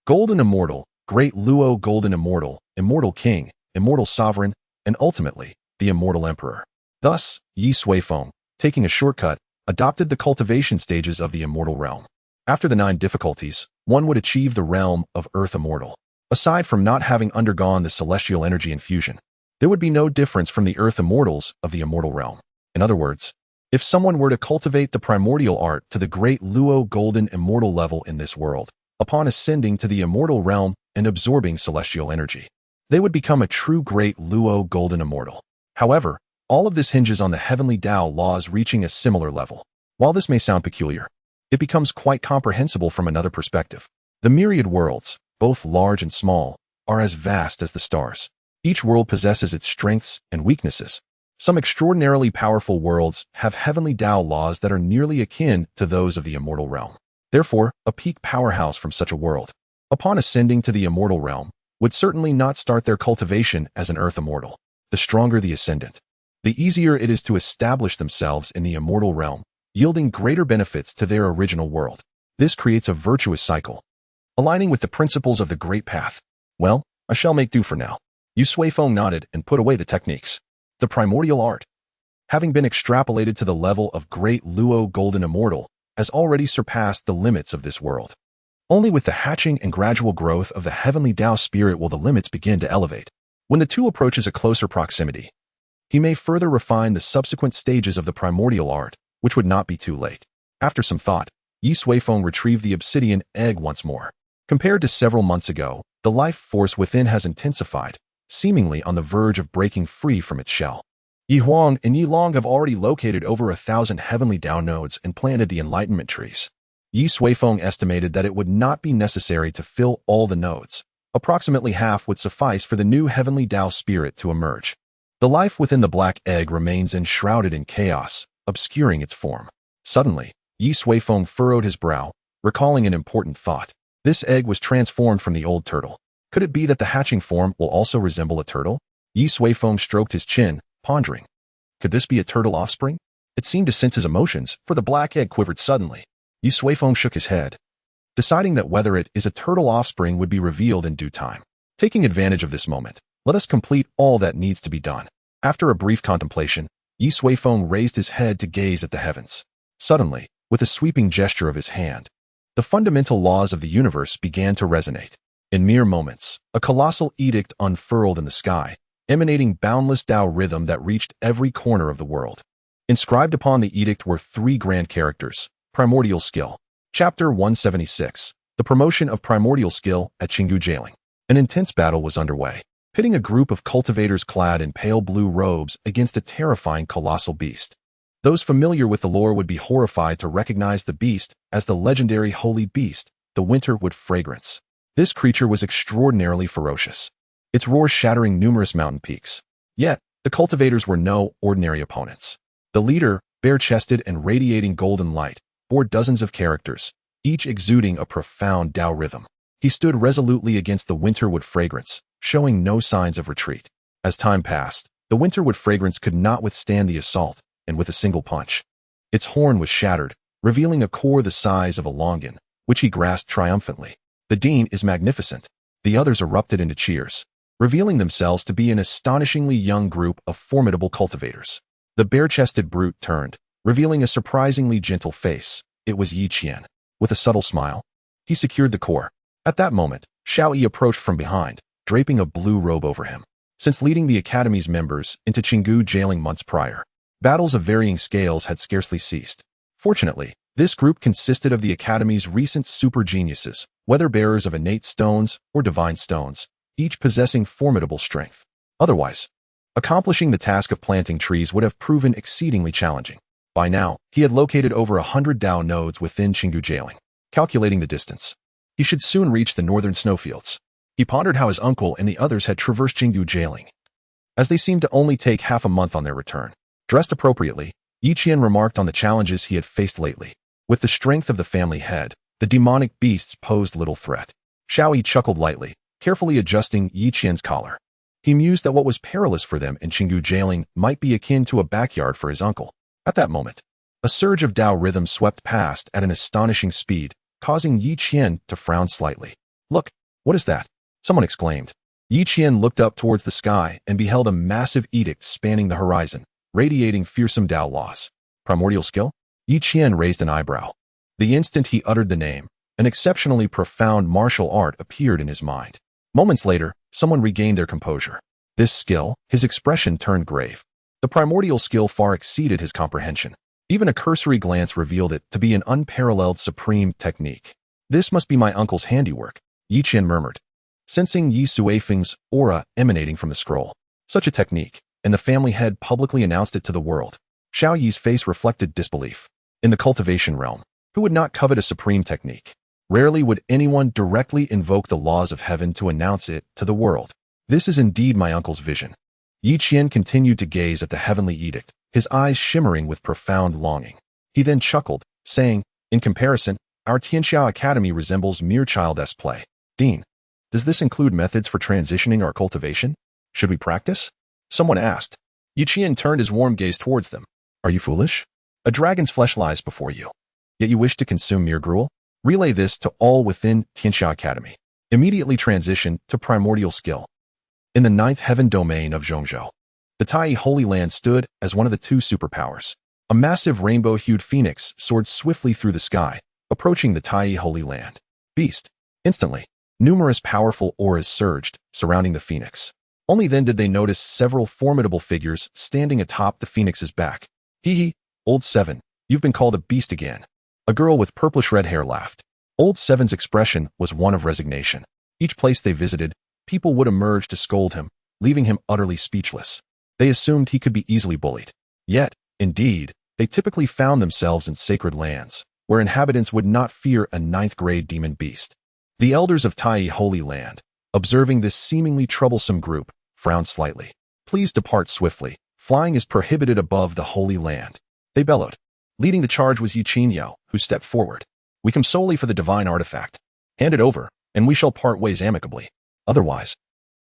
Golden Immortal, Great Luo Golden Immortal, Immortal King, Immortal Sovereign, and ultimately, the Immortal Emperor. Thus, Ye Suifeng, taking a shortcut, adopted the cultivation stages of the immortal realm. After the 9 difficulties, one would achieve the realm of Earth Immortal. Aside from not having undergone the celestial energy infusion, there would be no difference from the Earth Immortals of the immortal realm. In other words, if someone were to cultivate the primordial art to the Great Luo Golden Immortal level in this world, upon ascending to the immortal realm and absorbing celestial energy, they would become a true Great Luo Golden Immortal. However, all of this hinges on the heavenly Dao laws reaching a similar level. While this may sound peculiar, it becomes quite comprehensible from another perspective. The myriad worlds, both large and small, are as vast as the stars. Each world possesses its strengths and weaknesses. Some extraordinarily powerful worlds have heavenly Dao laws that are nearly akin to those of the immortal realm. Therefore, a peak powerhouse from such a world, upon ascending to the immortal realm, would certainly not start their cultivation as an Earth Immortal. The stronger the ascendant, the easier it is to establish themselves in the immortal realm, yielding greater benefits to their original world. This creates a virtuous cycle, aligning with the principles of the Great Path. Well, I shall make do for now. Ye Suifeng nodded and put away the techniques. The primordial art, having been extrapolated to the level of Great Luo Golden Immortal, has already surpassed the limits of this world. Only with the hatching and gradual growth of the heavenly Dao spirit will the limits begin to elevate. When the two approaches a closer proximity, he may further refine the subsequent stages of the primordial art, which would not be too late. After some thought, Ye Suifeng retrieved the obsidian egg once more. Compared to several months ago, the life force within has intensified, seemingly on the verge of breaking free from its shell. Yi Huang and Yi Long have already located over 1,000 heavenly Dao nodes and planted the enlightenment trees. Ye Suifeng estimated that it would not be necessary to fill all the nodes. Approximately half would suffice for the new heavenly Dao spirit to emerge. The life within the black egg remains enshrouded in chaos, obscuring its form. Suddenly, Ye Suifeng furrowed his brow, recalling an important thought. This egg was transformed from the old turtle. Could it be that the hatching form will also resemble a turtle? Ye Suifeng stroked his chin, pondering. Could this be a turtle offspring? It seemed to sense his emotions, for the black egg quivered suddenly. Ye Suifeng shook his head, deciding that whether it is a turtle offspring would be revealed in due time. Taking advantage of this moment, let us complete all that needs to be done. After a brief contemplation, Ye Suifeng raised his head to gaze at the heavens. Suddenly, with a sweeping gesture of his hand, the fundamental laws of the universe began to resonate. In mere moments, a colossal edict unfurled in the sky, emanating boundless Dao rhythm that reached every corner of the world. Inscribed upon the edict were three grand characters: primordial skill. Chapter 176, the promotion of primordial skill at Qinggu Jailing. An intense battle was underway, pitting a group of cultivators clad in pale blue robes against a terrifying colossal beast. Those familiar with the lore would be horrified to recognize the beast as the legendary holy beast, the winterwood fragrance. This creature was extraordinarily ferocious, its roar shattering numerous mountain peaks. Yet, the cultivators were no ordinary opponents. The leader, bare-chested and radiating golden light, bore dozens of characters, each exuding a profound Dao rhythm. He stood resolutely against the winterwood fragrance, showing no signs of retreat. As time passed, the winterwood fragrance could not withstand the assault, and with a single punch, its horn was shattered, revealing a core the size of a longan, which he grasped triumphantly. The dean is magnificent. The others erupted into cheers, revealing themselves to be an astonishingly young group of formidable cultivators. The bare-chested brute turned, revealing a surprisingly gentle face. It was Yi Qian. With a subtle smile, he secured the core. At that moment, Xiao Yi approached from behind, draping a blue robe over him. Since leading the Academy's members into Qinggu Jailing months prior, battles of varying scales had scarcely ceased. Fortunately, this group consisted of the Academy's recent super geniuses, whether bearers of innate stones or divine stones, each possessing formidable strength. Otherwise, accomplishing the task of planting trees would have proven exceedingly challenging. By now, he had located over 100 Dao nodes within Qinggu Jailing. Calculating the distance, he should soon reach the northern snowfields. He pondered how his uncle and the others had traversed Qinggu Jailing, as they seemed to only take half a month on their return. Dressed appropriately, Yi Qian remarked on the challenges he had faced lately. With the strength of the family head, the demonic beasts posed little threat. Xiao Yi chuckled lightly, carefully adjusting Yi Qian's collar. He mused that what was perilous for them in Qinggu Jailing might be akin to a backyard for his uncle. At that moment, a surge of Dao rhythm swept past at an astonishing speed, causing Yi Qian to frown slightly. "Look, what is that?" someone exclaimed. Yi Qian looked up towards the sky and beheld a massive edict spanning the horizon, radiating fearsome Dao laws. Primordial skill? Yi Qian raised an eyebrow. The instant he uttered the name, an exceptionally profound martial art appeared in his mind. Moments later, someone regained their composure. This skill, his expression turned grave. The primordial skill far exceeded his comprehension. Even a cursory glance revealed it to be an unparalleled supreme technique. "This must be my uncle's handiwork," Yi Qian murmured, sensing Ye Suifeng's aura emanating from the scroll. Such a technique, and the family head publicly announced it to the world. Xiao Yi's face reflected disbelief. In the cultivation realm, who would not covet a supreme technique? Rarely would anyone directly invoke the laws of heaven to announce it to the world. "This is indeed my uncle's vision." Yi Qian continued to gaze at the heavenly edict, his eyes shimmering with profound longing. He then chuckled, saying, "In comparison, our Tianxiao Academy resembles mere childish play." "Dean, does this include methods for transitioning our cultivation? Should we practice?" someone asked. Yi Qian turned his warm gaze towards them. "Are you foolish? A dragon's flesh lies before you, yet you wish to consume mere gruel? Relay this to all within Tianxia Academy. Immediately transition to primordial skill." In the ninth heaven domain of Zhongzhou, the Tai Holy Land stood as one of the two superpowers. A massive rainbow-hued phoenix soared swiftly through the sky, approaching the Tai Holy Land. "Beast!" Instantly, numerous powerful auras surged, surrounding the phoenix. Only then did they notice several formidable figures standing atop the phoenix's back. "Hee, Old Seven, you've been called a beast again." A girl with purplish-red hair laughed. Old Seven's expression was one of resignation. Each place they visited, people would emerge to scold him, leaving him utterly speechless. They assumed he could be easily bullied. Yet, indeed, they typically found themselves in sacred lands, where inhabitants would not fear a ninth-grade demon beast. The elders of Tai Holy Land, observing this seemingly troublesome group, frowned slightly. "Please depart swiftly. Flying is prohibited above the Holy Land," they bellowed. Leading the charge was Yu Qingyao, who stepped forward. "We come solely for the divine artifact. Hand it over, and we shall part ways amicably. Otherwise,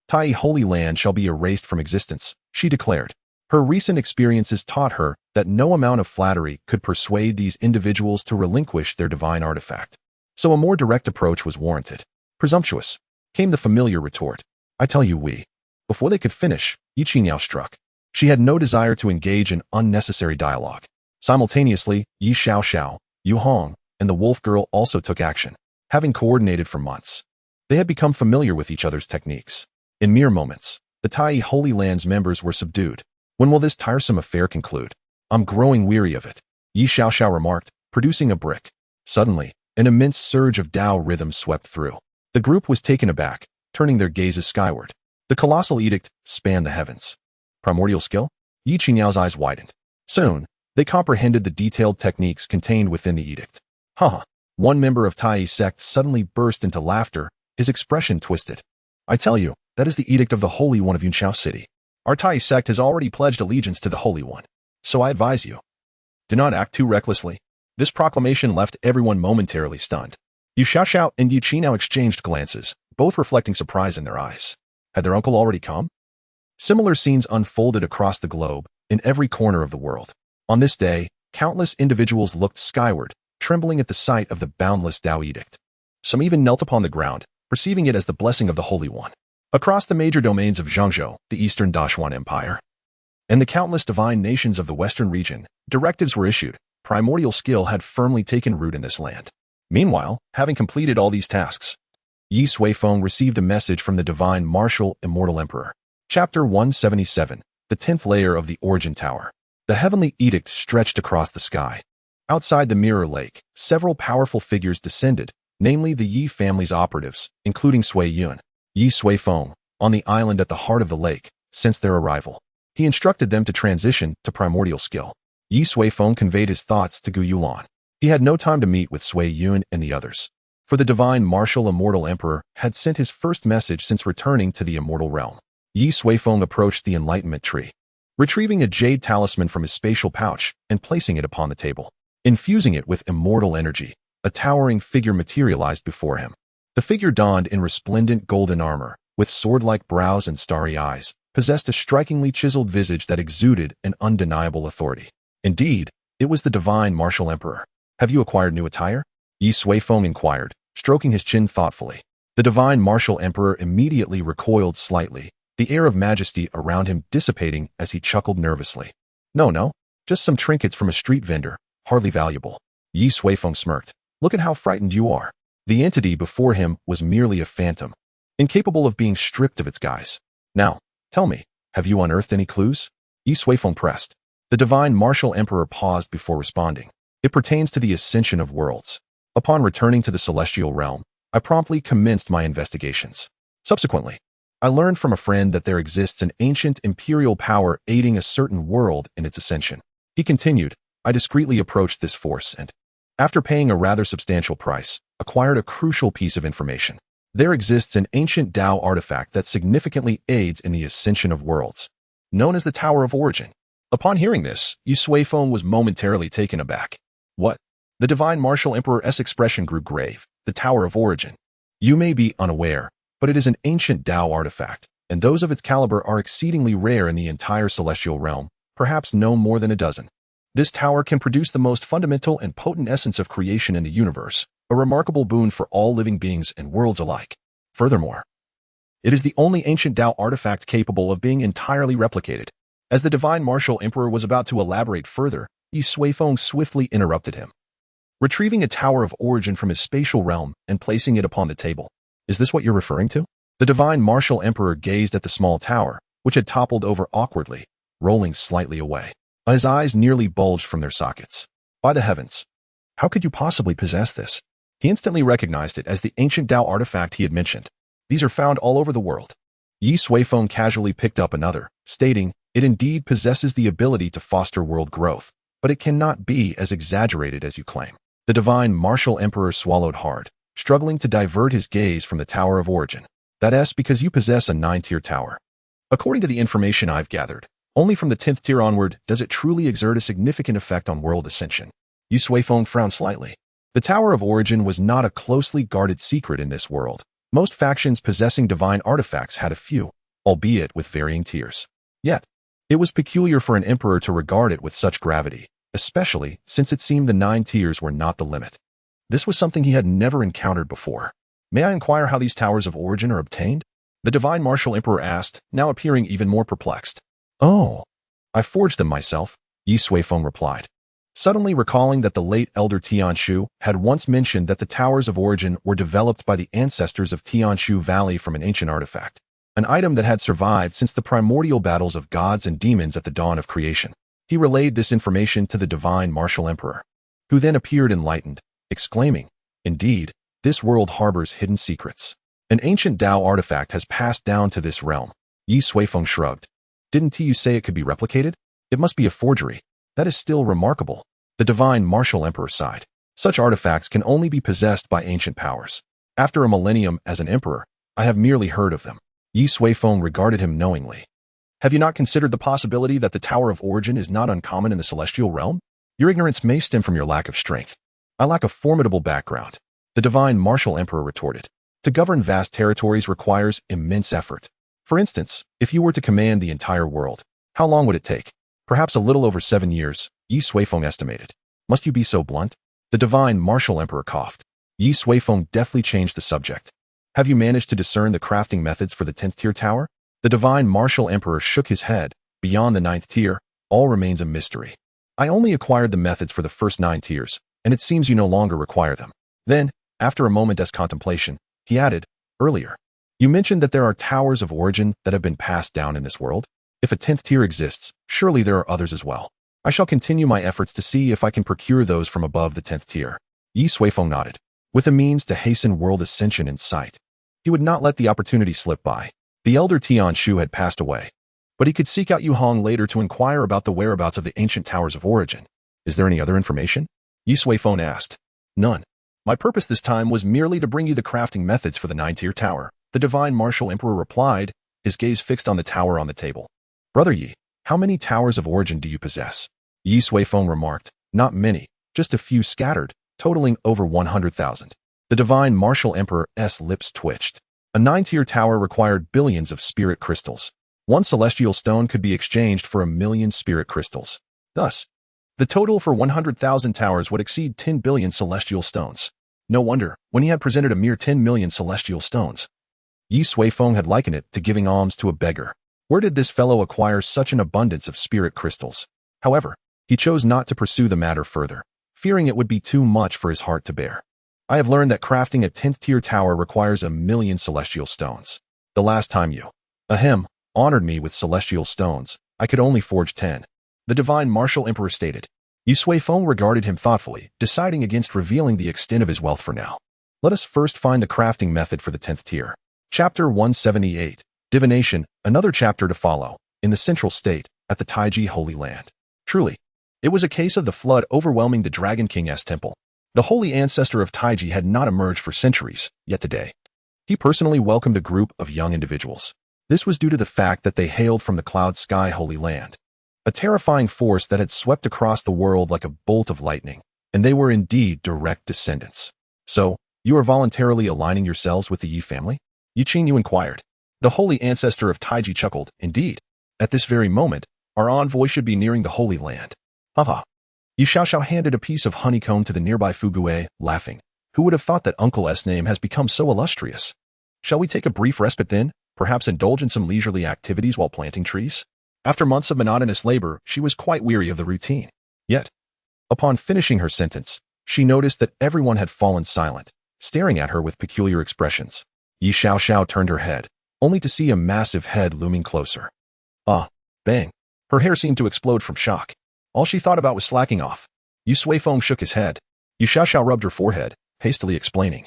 Tai Holy Land shall be erased from existence," she declared. Her recent experiences taught her that no amount of flattery could persuade these individuals to relinquish their divine artifact. So a more direct approach was warranted. "Presumptuous," came the familiar retort. "I tell you we." Before they could finish, Yi Qingyao struck. She had no desire to engage in unnecessary dialogue. Simultaneously, Ye Xiaoxiao, Yu Hong, and the wolf girl also took action, having coordinated for months. They had become familiar with each other's techniques. In mere moments, the Tai Holy Land's members were subdued. When will this tiresome affair conclude? I'm growing weary of it, Ye Xiaoxiao remarked, producing a brick. Suddenly, an immense surge of Dao rhythm swept through. The group was taken aback, turning their gazes skyward. The colossal edict spanned the heavens. Primordial skill? Yi Qingyao's eyes widened. Soon, they comprehended the detailed techniques contained within the edict. Haha. One member of Tai sect suddenly burst into laughter, his expression twisted. I tell you, that is the edict of the Holy One of Yunqiao City. Our Tai sect has already pledged allegiance to the Holy One. So I advise you, do not act too recklessly. This proclamation left everyone momentarily stunned. Yu Xiaoxiao and Yu Qingyao exchanged glances, both reflecting surprise in their eyes. Had their uncle already come? Similar scenes unfolded across the globe, in every corner of the world. On this day, countless individuals looked skyward, trembling at the sight of the boundless Dao edict. Some even knelt upon the ground, perceiving it as the blessing of the Holy One. Across the major domains of Zhangzhou, the Eastern Dashuan Empire, and the countless divine nations of the Western region, directives were issued. Primordial skill had firmly taken root in this land. Meanwhile, having completed all these tasks, Ye Suifeng received a message from the divine martial immortal emperor. Chapter 177, the 10th layer of the Origin Tower. The heavenly edict stretched across the sky. Outside the Mirror Lake, several powerful figures descended, namely the Yi family's operatives, including Sui Yun, Ye Suifeng, on the island at the heart of the lake. Since their arrival, he instructed them to transition to primordial skill. Ye Suifeng conveyed his thoughts to Gu Yulan. He had no time to meet with Sui Yun and the others, for the divine martial immortal emperor had sent his first message since returning to the immortal realm. Ye Suifeng approached the enlightenment tree, retrieving a jade talisman from his spatial pouch and placing it upon the table. Infusing it with immortal energy, a towering figure materialized before him. The figure donned in resplendent golden armor, with sword-like brows and starry eyes, possessed a strikingly chiseled visage that exuded an undeniable authority. Indeed, it was the divine martial emperor. Have you acquired new attire? Ye Suifeng inquired, stroking his chin thoughtfully. The divine martial emperor immediately recoiled slightly, the air of majesty around him dissipating as he chuckled nervously. No, just some trinkets from a street vendor, hardly valuable. Ye Suifeng smirked. Look at how frightened you are. The entity before him was merely a phantom, incapable of being stripped of its guise. Now, tell me, have you unearthed any clues? Ye Suifeng pressed. The divine martial emperor paused before responding. It pertains to the ascension of worlds. Upon returning to the celestial realm, I promptly commenced my investigations. Subsequently, I learned from a friend that there exists an ancient imperial power aiding a certain world in its ascension. He continued, I discreetly approached this force and, after paying a rather substantial price, acquired a crucial piece of information. There exists an ancient Dao artifact that significantly aids in the ascension of worlds, known as the Tower of Origin. Upon hearing this, Ye Suifeng was momentarily taken aback. What? The divine martial emperor's expression grew grave. The Tower of Origin. You may be unaware, but it is an ancient Dao artifact, and those of its caliber are exceedingly rare in the entire celestial realm, perhaps no more than a dozen. This tower can produce the most fundamental and potent essence of creation in the universe, a remarkable boon for all living beings and worlds alike. Furthermore, it is the only ancient Dao artifact capable of being entirely replicated. As the divine martial emperor was about to elaborate further, Ye Suifeng swiftly interrupted him, retrieving a Tower of Origin from his spatial realm and placing it upon the table. Is this what you're referring to? The divine martial emperor gazed at the small tower, which had toppled over awkwardly, rolling slightly away. His eyes nearly bulged from their sockets. By the heavens, how could you possibly possess this? He instantly recognized it as the ancient Dao artifact he had mentioned. These are found all over the world. Ye Suifeng casually picked up another, stating, it indeed possesses the ability to foster world growth, but it cannot be as exaggerated as you claim. The divine martial emperor swallowed hard, struggling to divert his gaze from the Tower of Origin. That's because you possess a 9-tier tower. According to the information I've gathered, only from the 10th tier onward does it truly exert a significant effect on world ascension. Ye Suifeng frowned slightly. The Tower of Origin was not a closely guarded secret in this world. Most factions possessing divine artifacts had a few, albeit with varying tiers. Yet, it was peculiar for an emperor to regard it with such gravity, especially since it seemed the 9 tiers were not the limit. This was something he had never encountered before. May I inquire how these Towers of Origin are obtained? The divine martial emperor asked, now appearing even more perplexed. Oh, I forged them myself, Ye Suifeng replied. suddenly recalling that the late elder Tianshu had once mentioned that the Towers of Origin were developed by the ancestors of Tianshu Valley from an ancient artifact, an item that had survived since the primordial battles of gods and demons at the dawn of creation. He relayed this information to the divine martial emperor, who then appeared enlightened, exclaiming, "Indeed, this world harbors hidden secrets. An ancient Dao artifact has passed down to this realm." Ye Suifeng shrugged. "Didn't you say it could be replicated? It must be a forgery. That is still remarkable." The divine martial emperor sighed. "Such artifacts can only be possessed by ancient powers. After a millennium as an emperor, I have merely heard of them." Ye Suifeng regarded him knowingly. "Have you not considered the possibility that the Tower of Origin is not uncommon in the celestial realm? Your ignorance may stem from your lack of strength." "I lack a formidable background," the divine martial emperor retorted. "To govern vast territories requires immense effort. For instance, if you were to command the entire world, how long would it take? Perhaps a little over 7 years, Ye Suifeng estimated. Must you be so blunt?" The divine martial emperor coughed. Ye Suifeng deftly changed the subject. "Have you managed to discern the crafting methods for the 10th tier tower?" The divine martial emperor shook his head. "Beyond the 9th tier, all remains a mystery. I only acquired the methods for the first 9 tiers, and it seems you no longer require them." Then, after a moment's contemplation, he added, "Earlier, you mentioned that there are towers of origin that have been passed down in this world. If a 10th tier exists, surely there are others as well. I shall continue my efforts to see if I can procure those from above the 10th tier." Ye Suifeng nodded. With a means to hasten world ascension in sight, he would not let the opportunity slip by. The elder Tianshu had passed away, but he could seek out Yu Hong later to inquire about the whereabouts of the ancient towers of origin. "Is there any other information?" Ye Suifeng asked. "None. My purpose this time was merely to bring you the crafting methods for the 9-tier tower," the divine martial emperor replied, his gaze fixed on the tower on the table. "Brother Yi, how many towers of origin do you possess?" Ye Suifeng remarked. "Not many, just a few scattered, totaling over 100,000. The divine martial emperor's lips twitched. A 9-tier tower required billions of spirit crystals. One celestial stone could be exchanged for 1,000,000 spirit crystals. Thus, the total for 100,000 towers would exceed 10 billion celestial stones. No wonder, when he had presented a mere 10 million celestial stones, Ye Suifeng had likened it to giving alms to a beggar. Where did this fellow acquire such an abundance of spirit crystals? However, he chose not to pursue the matter further, fearing it would be too much for his heart to bear. "I have learned that crafting a 10th tier tower requires 1,000,000 celestial stones. The last time you, honored me with celestial stones, I could only forge 10. The divine martial emperor stated. Ye Suifeng regarded him thoughtfully, deciding against revealing the extent of his wealth for now. Let us first find the crafting method for the 10th tier. Chapter 178, Divination, another chapter to follow, in the central state, at the Taiji Holy Land. Truly, it was a case of the flood overwhelming the Dragon King's temple. The holy ancestor of Taiji had not emerged for centuries, yet today, he personally welcomed a group of young individuals. This was due to the fact that they hailed from the Cloud Sky Holy Land, a terrifying force that had swept across the world like a bolt of lightning, and they were indeed direct descendants. "So, you are voluntarily aligning yourselves with the Yi family?" Yuqing Yu inquired. The holy ancestor of Taiji chuckled. "Indeed. At this very moment, our envoy should be nearing the Holy Land." Haha. Yu Xiaoxiao handed a piece of honeycomb to the nearby Fugue, laughing. "Who would have thought that Uncle's name has become so illustrious? Shall we take a brief respite then? Perhaps indulge in some leisurely activities while planting trees?" After months of monotonous labor, she was quite weary of the routine. Yet, upon finishing her sentence, she noticed that everyone had fallen silent, staring at her with peculiar expressions. Yu Xiaoxiao turned her head, only to see a massive head looming closer. Ah, bang. Her hair seemed to explode from shock. All she thought about was slacking off. Ye Suifeng shook his head. Yu Xiaoxiao rubbed her forehead, hastily explaining.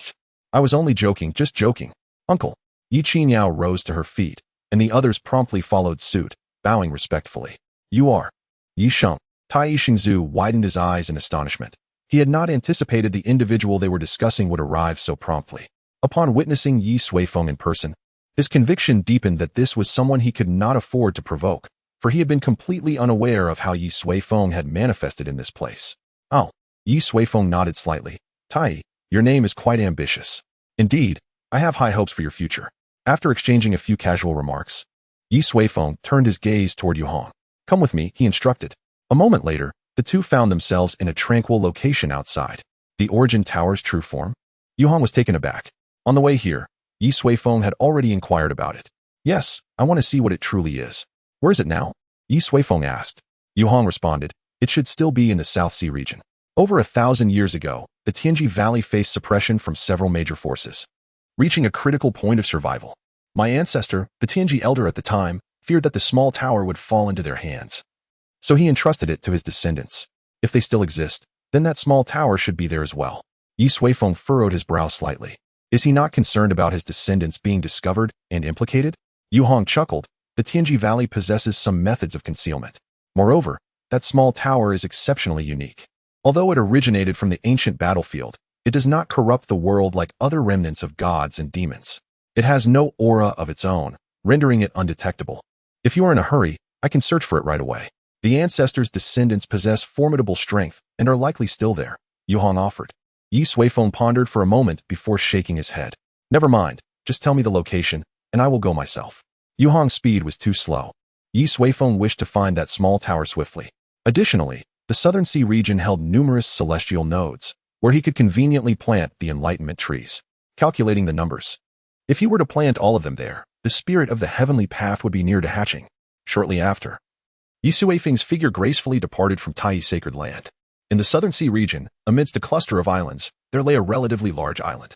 "I was only joking, just joking. Uncle." Yi Qingyao rose to her feet, and the others promptly followed suit, bowing respectfully. "You are Yi Sheng." Tai Xingzhu widened his eyes in astonishment. He had not anticipated the individual they were discussing would arrive so promptly. Upon witnessing Ye Suifeng in person, his conviction deepened that this was someone he could not afford to provoke, for he had been completely unaware of how Ye Suifeng had manifested in this place. "Oh." Ye Suifeng nodded slightly. "Tai, your name is quite ambitious. Indeed, I have high hopes for your future." After exchanging a few casual remarks, Ye Suifeng turned his gaze toward Yu Hong. "Come with me," he instructed. A moment later, the two found themselves in a tranquil location outside. The Origin Tower's true form? Yu Hong was taken aback. On the way here, Ye Suifeng had already inquired about it. "Yes, I want to see what it truly is." "Where is it now?" Ye Suifeng asked. Yu Hong responded. it should still be in the South Sea region. Over 1,000 years ago, the Tianji Valley faced suppression from several major forces, reaching a critical point of survival. My ancestor, the Tianji elder at the time, feared that the small tower would fall into their hands. So he entrusted it to his descendants. If they still exist, then that small tower should be there as well. Ye Suifeng furrowed his brow slightly. Is he not concerned about his descendants being discovered and implicated? Yu Hong chuckled. The Tianji Valley possesses some methods of concealment. Moreover, that small tower is exceptionally unique. Although it originated from the ancient battlefield, it does not corrupt the world like other remnants of gods and demons. It has no aura of its own, rendering it undetectable. If you are in a hurry, I can search for it right away. The ancestors' descendants possess formidable strength and are likely still there, Yu Hong offered. Ye Suifeng pondered for a moment before shaking his head. Never mind, just tell me the location, and I will go myself. Yu Hong's speed was too slow. Ye Suifeng wished to find that small tower swiftly. Additionally, the Southern Sea region held numerous celestial nodes, where he could conveniently plant the enlightenment trees. Calculating the numbers. If he were to plant all of them there, the spirit of the heavenly path would be near to hatching. Shortly after, Ye Suifeng's figure gracefully departed from Tai's sacred land. In the Southern Sea region, amidst a cluster of islands, there lay a relatively large island.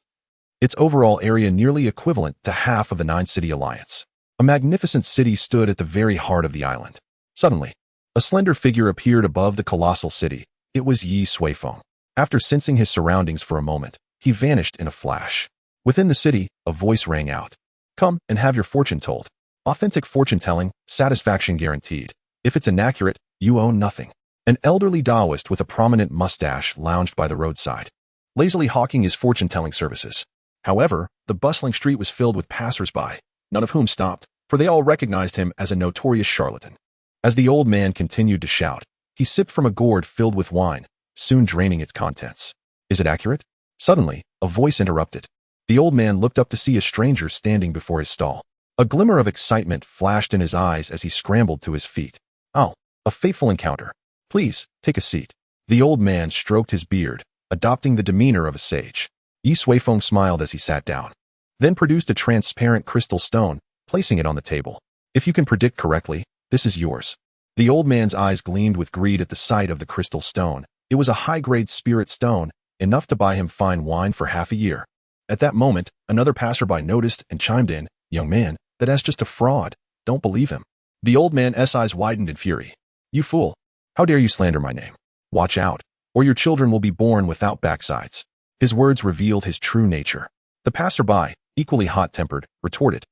Its overall area nearly equivalent to half of the 9-city alliance. A magnificent city stood at the very heart of the island. Suddenly, a slender figure appeared above the colossal city. It was Ye Suifeng. After sensing his surroundings for a moment, he vanished in a flash. Within the city, a voice rang out. Come and have your fortune told. Authentic fortune-telling, satisfaction guaranteed. If it's inaccurate, you own nothing. An elderly Taoist with a prominent mustache lounged by the roadside, lazily hawking his fortune-telling services. However, the bustling street was filled with passers-by, none of whom stopped, for they all recognized him as a notorious charlatan. As the old man continued to shout, he sipped from a gourd filled with wine, soon draining its contents. Is it accurate? Suddenly, a voice interrupted. The old man looked up to see a stranger standing before his stall. A glimmer of excitement flashed in his eyes as he scrambled to his feet. Oh, a fateful encounter. Please, take a seat. The old man stroked his beard, adopting the demeanor of a sage. Ye Suifeng smiled as he sat down, then produced a transparent crystal stone, placing it on the table. If you can predict correctly, this is yours. The old man's eyes gleamed with greed at the sight of the crystal stone. It was a high-grade spirit stone, enough to buy him fine wine for half a year. At that moment, another passerby noticed and chimed in, Young man, that's just a fraud. Don't believe him. The old man's eyes widened in fury. You fool. How dare you slander my name? Watch out, or your children will be born without backsides. His words revealed his true nature. The passerby, equally hot-tempered, retorted,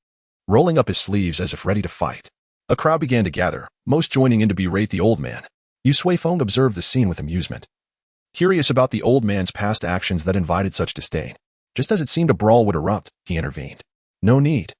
rolling up his sleeves as if ready to fight. A crowd began to gather, most joining in to berate the old man. Ye Suifeng observed the scene with amusement, curious about the old man's past actions that invited such disdain. Just as it seemed a brawl would erupt, he intervened. No need.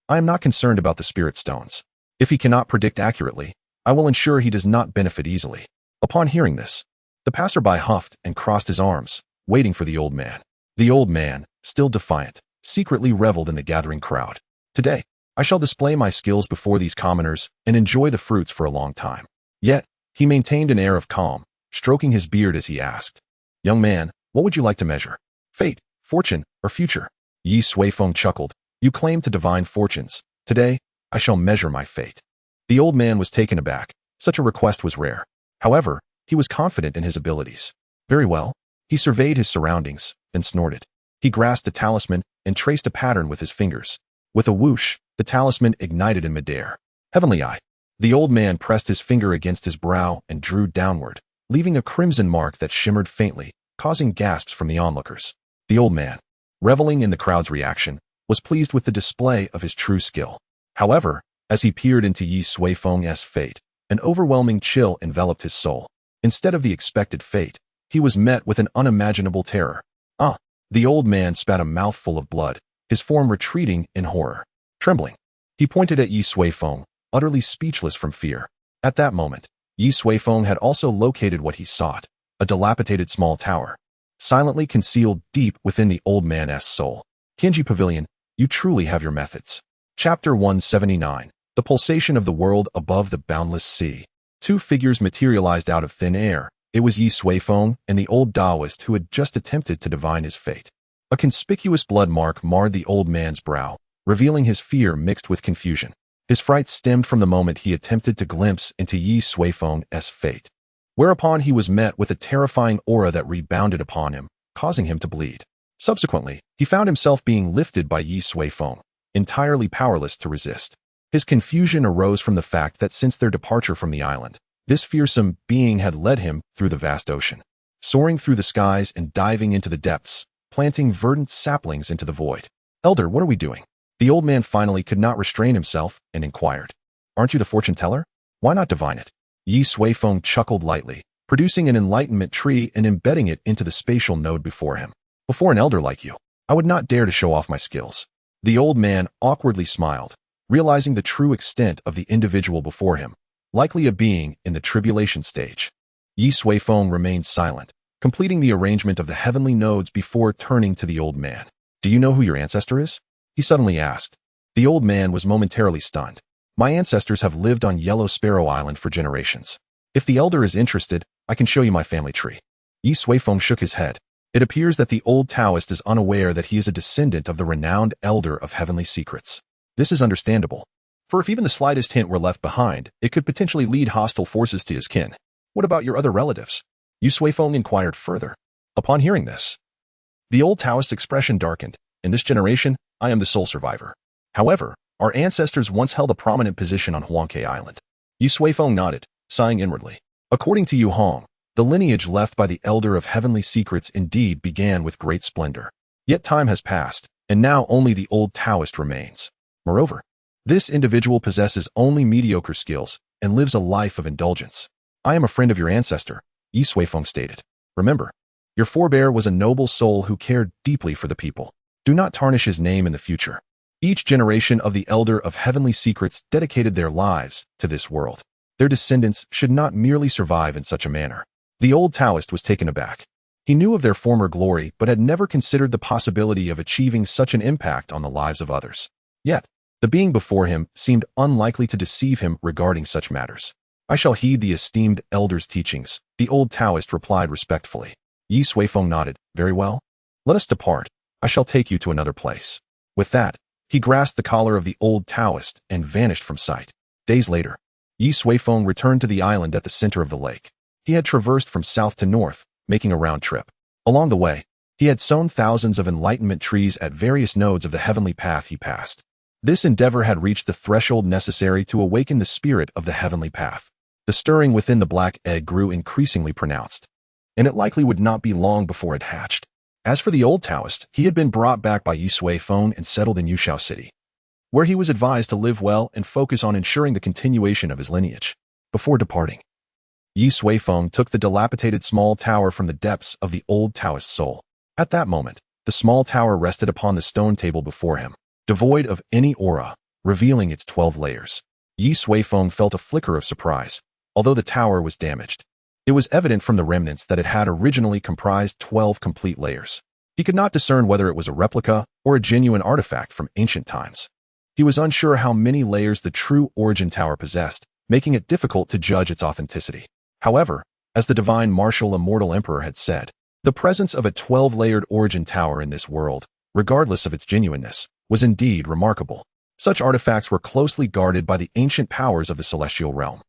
I am not concerned about the spirit stones. If he cannot predict accurately, I will ensure he does not benefit easily. Upon hearing this, the passerby huffed and crossed his arms, waiting for the old man. The old man, still defiant, secretly reveled in the gathering crowd. Today, I shall display my skills before these commoners and enjoy the fruits for a long time. Yet, he maintained an air of calm, stroking his beard as he asked, Young man, what would you like to measure? Fate, fortune, or future? Ye Suifeng chuckled. You claim to divine fortunes. Today, I shall measure my fate. The old man was taken aback. Such a request was rare. However, he was confident in his abilities. Very well. He surveyed his surroundings, then snorted. He grasped the talisman and traced a pattern with his fingers. With a whoosh, the talisman ignited in midair. Heavenly Eye. The old man pressed his finger against his brow and drew downward, leaving a crimson mark that shimmered faintly, causing gasps from the onlookers. The old man, reveling in the crowd's reaction, was pleased with the display of his true skill. However, as he peered into Ye Suifeng's fate, an overwhelming chill enveloped his soul. Instead of the expected fate, he was met with an unimaginable terror. Ah! The old man spat a mouthful of blood, his form retreating in horror. Trembling, he pointed at Ye Suifeng, utterly speechless from fear. At that moment, Ye Suifeng had also located what he sought, a dilapidated small tower, silently concealed deep within the old man's soul. Kinji Pavilion, you truly have your methods. Chapter 179, The Pulsation of the World Above the Boundless Sea. Two figures materialized out of thin air. It was Ye Suifeng and the old Taoist who had just attempted to divine his fate. A conspicuous blood mark marred the old man's brow, revealing his fear mixed with confusion. His fright stemmed from the moment he attempted to glimpse into Ye Suifeng's fate. whereupon he was met with a terrifying aura that rebounded upon him, causing him to bleed. Subsequently, he found himself being lifted by Ye Suifeng, entirely powerless to resist. His confusion arose from the fact that since their departure from the island, this fearsome being had led him through the vast ocean, soaring through the skies and diving into the depths, planting verdant saplings into the void. "Elder, what are we doing?" The old man finally could not restrain himself and inquired. "Aren't you the fortune teller? Why not divine it?" Ye Suifeng chuckled lightly, producing an enlightenment tree and embedding it into the spatial node before him. "Before an elder like you, I would not dare to show off my skills." The old man awkwardly smiled, realizing the true extent of the individual before him, likely a being in the tribulation stage. Ye Suifeng remained silent, completing the arrangement of the heavenly nodes before turning to the old man. "Do you know who your ancestor is?" he suddenly asked. The old man was momentarily stunned. "My ancestors have lived on Yellow Sparrow Island for generations. If the elder is interested, I can show you my family tree." Ye Suifeng shook his head. It appears that the old Taoist is unaware that he is a descendant of the renowned elder of heavenly secrets. This is understandable, for if even the slightest hint were left behind, it could potentially lead hostile forces to his kin. "What about your other relatives?" Ye Suifeng inquired further. Upon hearing this, the old Taoist's expression darkened. "In this generation, I am the sole survivor. However, our ancestors once held a prominent position on Huangke Island." Ye Suifeng nodded, sighing inwardly. According to Yu Hong, the lineage left by the elder of heavenly secrets indeed began with great splendor. Yet time has passed, and now only the old Taoist remains. Moreover, this individual possesses only mediocre skills and lives a life of indulgence. "I am a friend of your ancestor," Ye Suifeng stated. "Remember, your forebear was a noble soul who cared deeply for the people. Do not tarnish his name in the future." Each generation of the elder of heavenly secrets dedicated their lives to this world. Their descendants should not merely survive in such a manner. The old Taoist was taken aback. He knew of their former glory but had never considered the possibility of achieving such an impact on the lives of others. Yet, the being before him seemed unlikely to deceive him regarding such matters. "I shall heed the esteemed elder's teachings," the old Taoist replied respectfully. Ye Suifeng nodded. "Very well. Let us depart. I shall take you to another place." With that, he grasped the collar of the old Taoist and vanished from sight. Days later, Ye Suifeng returned to the island at the center of the lake. He had traversed from south to north, making a round trip. Along the way, he had sown thousands of enlightenment trees at various nodes of the heavenly path he passed. This endeavor had reached the threshold necessary to awaken the spirit of the heavenly path. The stirring within the black egg grew increasingly pronounced, and it likely would not be long before it hatched. As for the old Taoist, he had been brought back by Ye Suifeng and settled in Yushao City, where he was advised to live well and focus on ensuring the continuation of his lineage. Before departing, Ye Suifeng took the dilapidated small tower from the depths of the old Taoist soul. At that moment, the small tower rested upon the stone table before him, devoid of any aura, revealing its 12 layers. Ye Suifeng felt a flicker of surprise, although the tower was damaged. It was evident from the remnants that it had originally comprised 12 complete layers. He could not discern whether it was a replica or a genuine artifact from ancient times. He was unsure how many layers the true origin tower possessed, making it difficult to judge its authenticity. However, as the divine martial immortal emperor had said, the presence of a 12-layered origin tower in this world, regardless of its genuineness, was indeed remarkable. Such artifacts were closely guarded by the ancient powers of the celestial realm.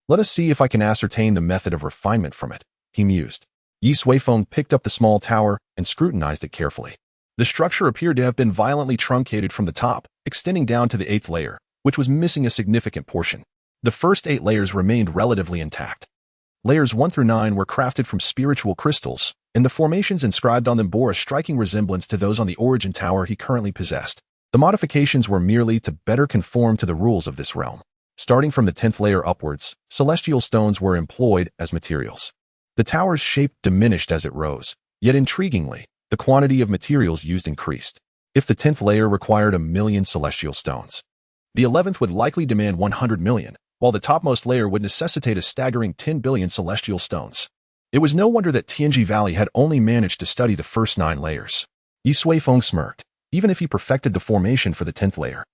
"Let us see if I can ascertain the method of refinement from it," he mused. Ye Suifeng picked up the small tower and scrutinized it carefully. The structure appeared to have been violently truncated from the top, extending down to the 8th layer, which was missing a significant portion. The first 8 layers remained relatively intact. Layers 1 through 9 were crafted from spiritual crystals, and the formations inscribed on them bore a striking resemblance to those on the origin tower he currently possessed. The modifications were merely to better conform to the rules of this realm. Starting from the 10th layer upwards, celestial stones were employed as materials. The tower's shape diminished as it rose, yet intriguingly, the quantity of materials used increased. If the 10th layer required 1,000,000 celestial stones, the 11th would likely demand 100 million, while the topmost layer would necessitate a staggering 10 billion celestial stones. It was no wonder that Tianji Valley had only managed to study the first 9 layers. Ye Suifeng smirked. Even if he perfected the formation for the 10th layer,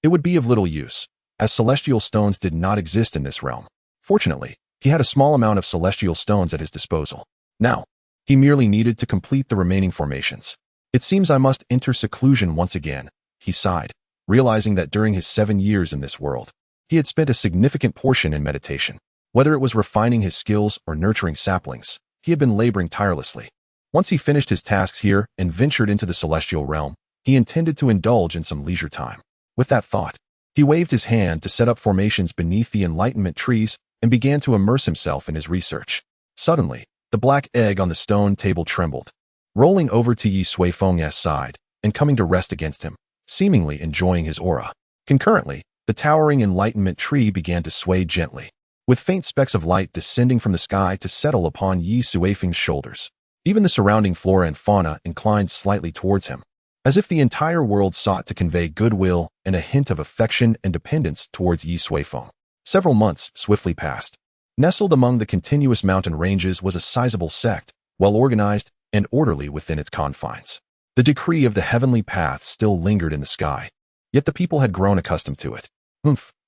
it would be of little use, as celestial stones did not exist in this realm. Fortunately, he had a small amount of celestial stones at his disposal. Now, he merely needed to complete the remaining formations. "It seems I must enter seclusion once again," he sighed, realizing that during his 7 years in this world, he had spent a significant portion in meditation. Whether it was refining his skills or nurturing saplings, he had been laboring tirelessly. Once he finished his tasks here and ventured into the celestial realm, he intended to indulge in some leisure time. With that thought, he waved his hand to set up formations beneath the enlightenment trees and began to immerse himself in his research. Suddenly, the black egg on the stone table trembled, rolling over to Ye Suifeng's side and coming to rest against him, seemingly enjoying his aura. Concurrently, the towering enlightenment tree began to sway gently, with faint specks of light descending from the sky to settle upon Ye Suifeng's shoulders. Even the surrounding flora and fauna inclined slightly towards him, as if the entire world sought to convey goodwill and a hint of affection and dependence towards Ye Suifeng. Several months swiftly passed. Nestled among the continuous mountain ranges was a sizable sect, well organized and orderly within its confines. The decree of the heavenly path still lingered in the sky, yet the people had grown accustomed to it.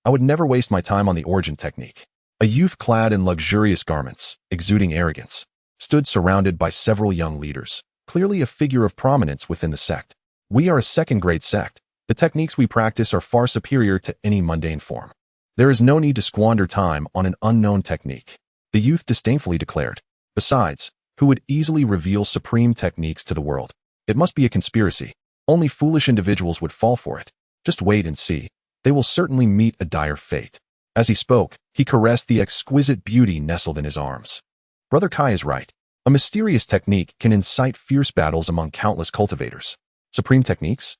I would never waste my time on the origin technique. A youth clad in luxurious garments, exuding arrogance, stood surrounded by several young leaders, clearly a figure of prominence within the sect. We are a second-grade sect. The techniques we practice are far superior to any mundane form. There is no need to squander time on an unknown technique, the youth disdainfully declared. Besides, who would easily reveal supreme techniques to the world? It must be a conspiracy. Only foolish individuals would fall for it. Just wait and see. They will certainly meet a dire fate. As he spoke, he caressed the exquisite beauty nestled in his arms. Brother Kai is right. A mysterious technique can incite fierce battles among countless cultivators. Supreme techniques?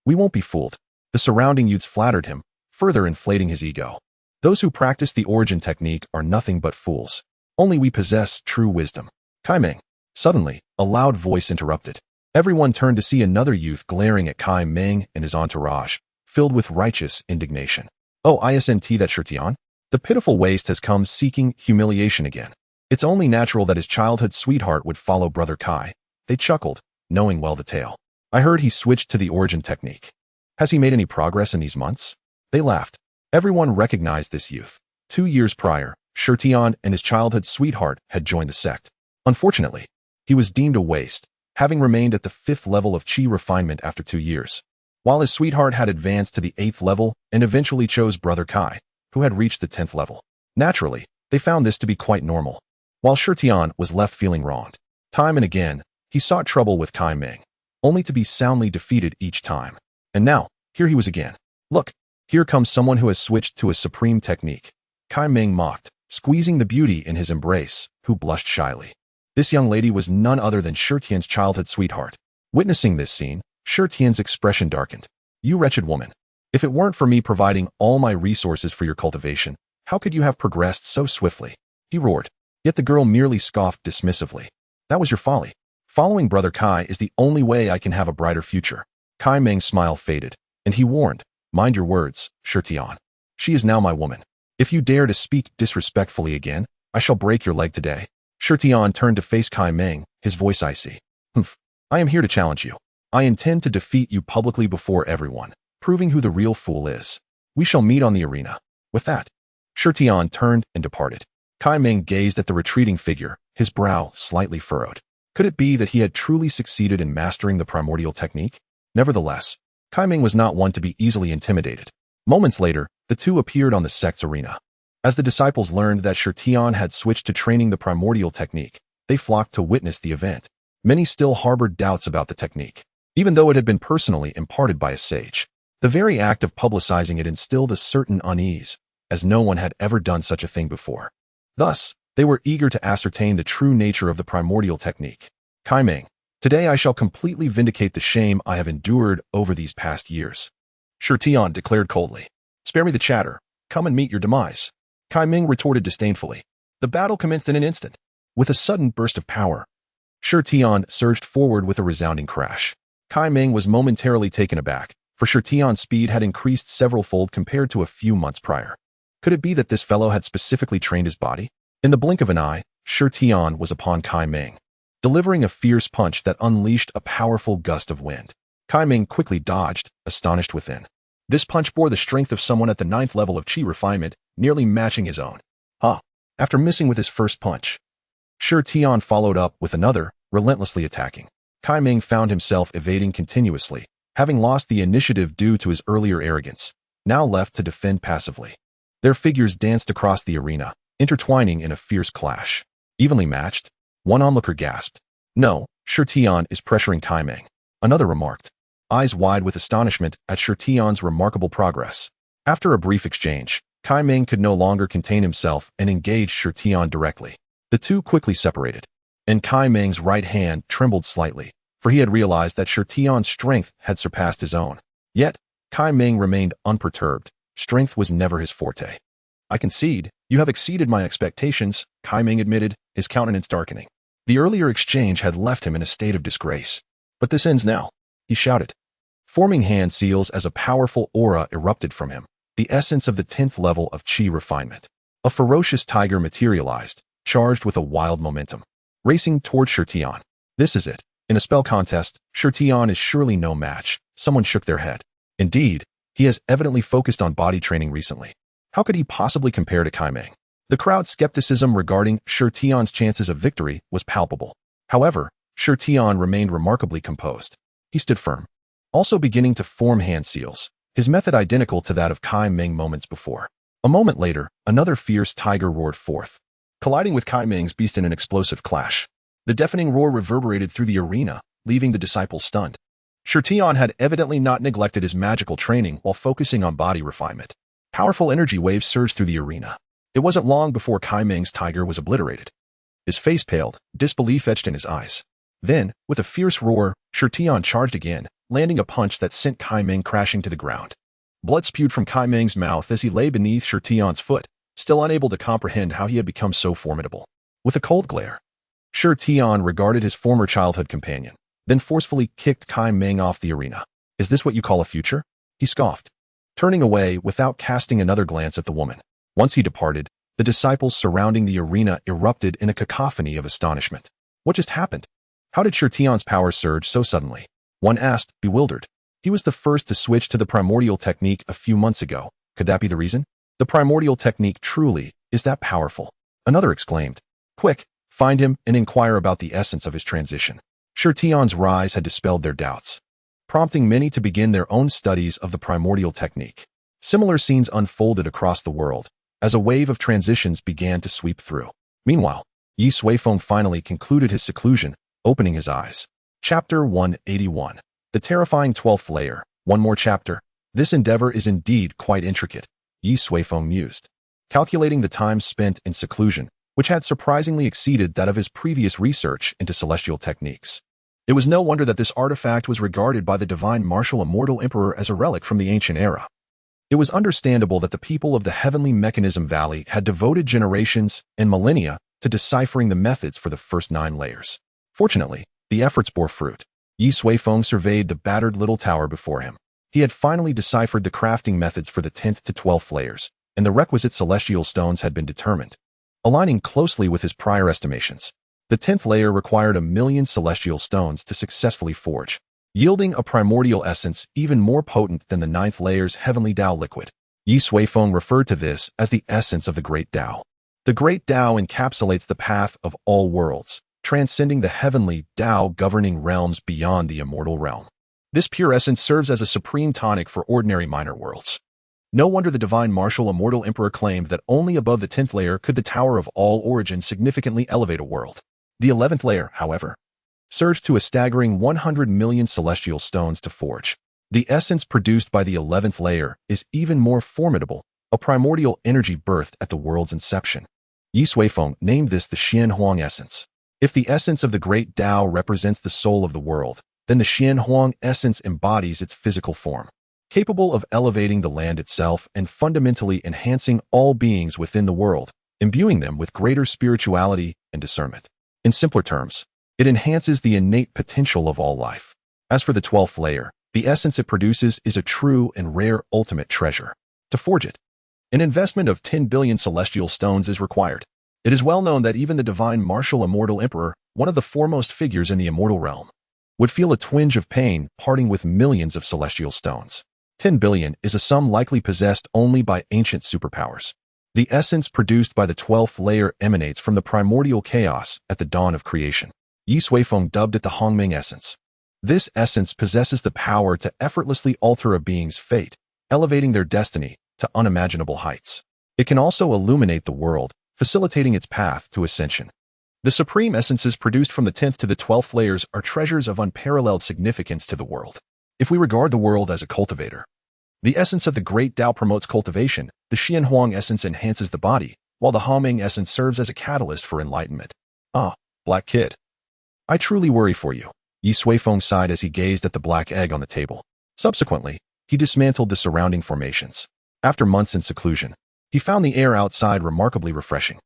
We won't be fooled. The surrounding youths flattered him, further inflating his ego. Those who practice the origin technique are nothing but fools. Only we possess true wisdom. Kai Ming. Suddenly, a loud voice interrupted. Everyone turned to see another youth glaring at Kai Ming and his entourage, filled with righteous indignation. Oh, isn't that Shirtian? The pitiful waste has come seeking humiliation again. It's only natural that his childhood sweetheart would follow Brother Kai. They chuckled, knowing well the tale. I heard he switched to the origin technique. Has he made any progress in these months? They laughed. Everyone recognized this youth. 2 years prior, Shirtian and his childhood sweetheart had joined the sect. Unfortunately, he was deemed a waste, having remained at the 5th level of chi refinement after 2 years, while his sweetheart had advanced to the 8th level and eventually chose Brother Kai, who had reached the 10th level. Naturally, they found this to be quite normal, while Shirtian was left feeling wronged. Time and again, he sought trouble with Kai Ming, only to be soundly defeated each time. And now, here he was again. Look, here comes someone who has switched to a supreme technique. Kai Ming mocked, squeezing the beauty in his embrace, who blushed shyly. This young lady was none other than Shirtian's childhood sweetheart. Witnessing this scene, Shirtian's expression darkened. You wretched woman. If it weren't for me providing all my resources for your cultivation, how could you have progressed so swiftly? He roared. Yet the girl merely scoffed dismissively. That was your folly. Following Brother Kai is the only way I can have a brighter future. Kai Ming's smile faded, and he warned, mind your words, Shirtian. She is now my woman. If you dare to speak disrespectfully again, I shall break your leg today. Shirtian turned to face Kai Ming, his voice icy. I am here to challenge you. I intend to defeat you publicly before everyone, proving who the real fool is. We shall meet on the arena. With that, Shirtian turned and departed. Kai Ming gazed at the retreating figure, his brow slightly furrowed. Could it be that he had truly succeeded in mastering the primordial technique? Nevertheless, Kai Ming was not one to be easily intimidated. Moments later, the two appeared on the sect's arena. As the disciples learned that Shirtian had switched to training the primordial technique, they flocked to witness the event. Many still harbored doubts about the technique, even though it had been personally imparted by a sage. The very act of publicizing it instilled a certain unease, as no one had ever done such a thing before. Thus, they were eager to ascertain the true nature of the primordial technique. Kai Ming, today I shall completely vindicate the shame I have endured over these past years. Shirtian declared coldly. Spare me the chatter. Come and meet your demise. Kai Ming retorted disdainfully. The battle commenced in an instant. With a sudden burst of power, Shirtian surged forward with a resounding crash. Kai Ming was momentarily taken aback, for Shirtian's speed had increased several-fold compared to a few months prior. Could it be that this fellow had specifically trained his body? In the blink of an eye, Shirtian was upon Kai Ming, delivering a fierce punch that unleashed a powerful gust of wind. Kai Ming quickly dodged, astonished within. This punch bore the strength of someone at the 9th level of chi refinement, nearly matching his own. After missing with his first punch, Shirtian followed up with another, relentlessly attacking. Kai Ming found himself evading continuously, having lost the initiative due to his earlier arrogance, now left to defend passively. Their figures danced across the arena, intertwining in a fierce clash. Evenly matched? One onlooker gasped. No, Shirtian is pressuring Kaimeng. Another remarked, eyes wide with astonishment at Shirtian's remarkable progress. After a brief exchange, Kaimeng could no longer contain himself and engaged Shirtian directly. The two quickly separated, and Kaimeng's right hand trembled slightly, for he had realized that Shirtian's strength had surpassed his own. Yet, Kaimeng remained unperturbed. Strength was never his forte. I concede, you have exceeded my expectations, Kaimeng admitted, his countenance darkening. The earlier exchange had left him in a state of disgrace. But this ends now, he shouted. Forming hand seals as a powerful aura erupted from him, the essence of the 10th level of Qi refinement. A ferocious tiger materialized, charged with a wild momentum, racing toward Shirtian. This is it. In a spell contest, Shirtian is surely no match. Someone shook their head. Indeed, he has evidently focused on body training recently. How could he possibly compare to Kaimeng? The crowd's skepticism regarding Shirtian's chances of victory was palpable. However, Shirtian remained remarkably composed. He stood firm, also beginning to form hand seals, his method identical to that of Kaimeng moments before. A moment later, another fierce tiger roared forth, colliding with Kaimeng's beast in an explosive clash. The deafening roar reverberated through the arena, leaving the disciples stunned. Shirtian had evidently not neglected his magical training while focusing on body refinement. Powerful energy waves surged through the arena. It wasn't long before Kaimeng's tiger was obliterated. His face paled, disbelief etched in his eyes. Then, with a fierce roar, Shirtian charged again, landing a punch that sent Kaimeng crashing to the ground. Blood spewed from Kaimeng's mouth as he lay beneath Shirtian's foot, still unable to comprehend how he had become so formidable. With a cold glare, Shirtian regarded his former childhood companion, then forcefully kicked Kaimeng off the arena. Is this what you call a future? He scoffed, turning away without casting another glance at the woman. Once he departed, the disciples surrounding the arena erupted in a cacophony of astonishment. What just happened? How did Shirtian's power surge so suddenly? One asked, bewildered. He was the first to switch to the primordial technique a few months ago. Could that be the reason? The primordial technique truly is that powerful. Another exclaimed, quick, find him and inquire about the essence of his transition. Shirtian's rise had dispelled their doubts, prompting many to begin their own studies of the primordial technique. Similar scenes unfolded across the world, as a wave of transitions began to sweep through. Meanwhile, Ye Suifeng finally concluded his seclusion, opening his eyes. Chapter 181. The terrifying 12th layer. One more chapter. This endeavor is indeed quite intricate, Ye Suifeng mused, calculating the time spent in seclusion, which had surprisingly exceeded that of his previous research into celestial techniques. It was no wonder that this artifact was regarded by the divine martial immortal emperor as a relic from the ancient era. It was understandable that the people of the heavenly mechanism valley had devoted generations and millennia to deciphering the methods for the first 9 layers. Fortunately, the efforts bore fruit. Ye Suifeng surveyed the battered little tower before him. He had finally deciphered the crafting methods for the 10th to 12th layers, and the requisite celestial stones had been determined, aligning closely with his prior estimations. The 10th layer required 1,000,000 celestial stones to successfully forge, yielding a primordial essence even more potent than the 9th layer's heavenly Dao liquid. Ye Suifeng referred to this as the essence of the Great Dao. The Great Dao encapsulates the path of all worlds, transcending the heavenly Dao governing realms beyond the immortal realm. This pure essence serves as a supreme tonic for ordinary minor worlds. No wonder the divine martial immortal emperor claimed that only above the 10th layer could the Tower of All Origins significantly elevate a world. The 11th layer, however, surged to a staggering 100 million celestial stones to forge. The essence produced by the 11th layer is even more formidable, a primordial energy birthed at the world's inception. Ye Suifeng named this the Xian Huang essence. If the essence of the Great Dao represents the soul of the world, then the Xian Huang essence embodies its physical form, capable of elevating the land itself and fundamentally enhancing all beings within the world, imbuing them with greater spirituality and discernment. In simpler terms, it enhances the innate potential of all life. As for the 12th layer, the essence it produces is a true and rare ultimate treasure. To forge it, an investment of 10 billion celestial stones is required. It is well known that even the divine martial immortal emperor, one of the foremost figures in the immortal realm, would feel a twinge of pain parting with millions of celestial stones. 10 billion is a sum likely possessed only by ancient superpowers. The essence produced by the 12th layer emanates from the primordial chaos at the dawn of creation. Ye Suifeng dubbed it the Hongming essence. This essence possesses the power to effortlessly alter a being's fate, elevating their destiny to unimaginable heights. It can also illuminate the world, facilitating its path to ascension. The supreme essences produced from the 10th to the 12th layers are treasures of unparalleled significance to the world. If we regard the world as a cultivator, the essence of the great Tao promotes cultivation, the Xianhuang essence enhances the body, while the Haoming essence serves as a catalyst for enlightenment. Ah, Black Kid. I truly worry for you. Ye Suifeng sighed as he gazed at the black egg on the table. Subsequently, he dismantled the surrounding formations. After months in seclusion, he found the air outside remarkably refreshing.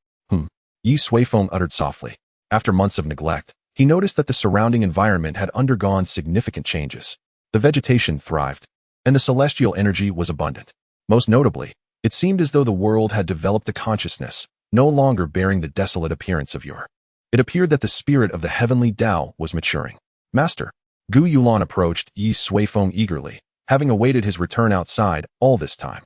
Ye Suifeng uttered softly. After months of neglect, he noticed that the surrounding environment had undergone significant changes. The vegetation thrived, and the celestial energy was abundant. Most notably, it seemed as though the world had developed a consciousness, no longer bearing the desolate appearance of yore. It appeared that the spirit of the heavenly Tao was maturing. Master, Gu Yulan approached Ye Suifeng eagerly, having awaited his return outside all this time.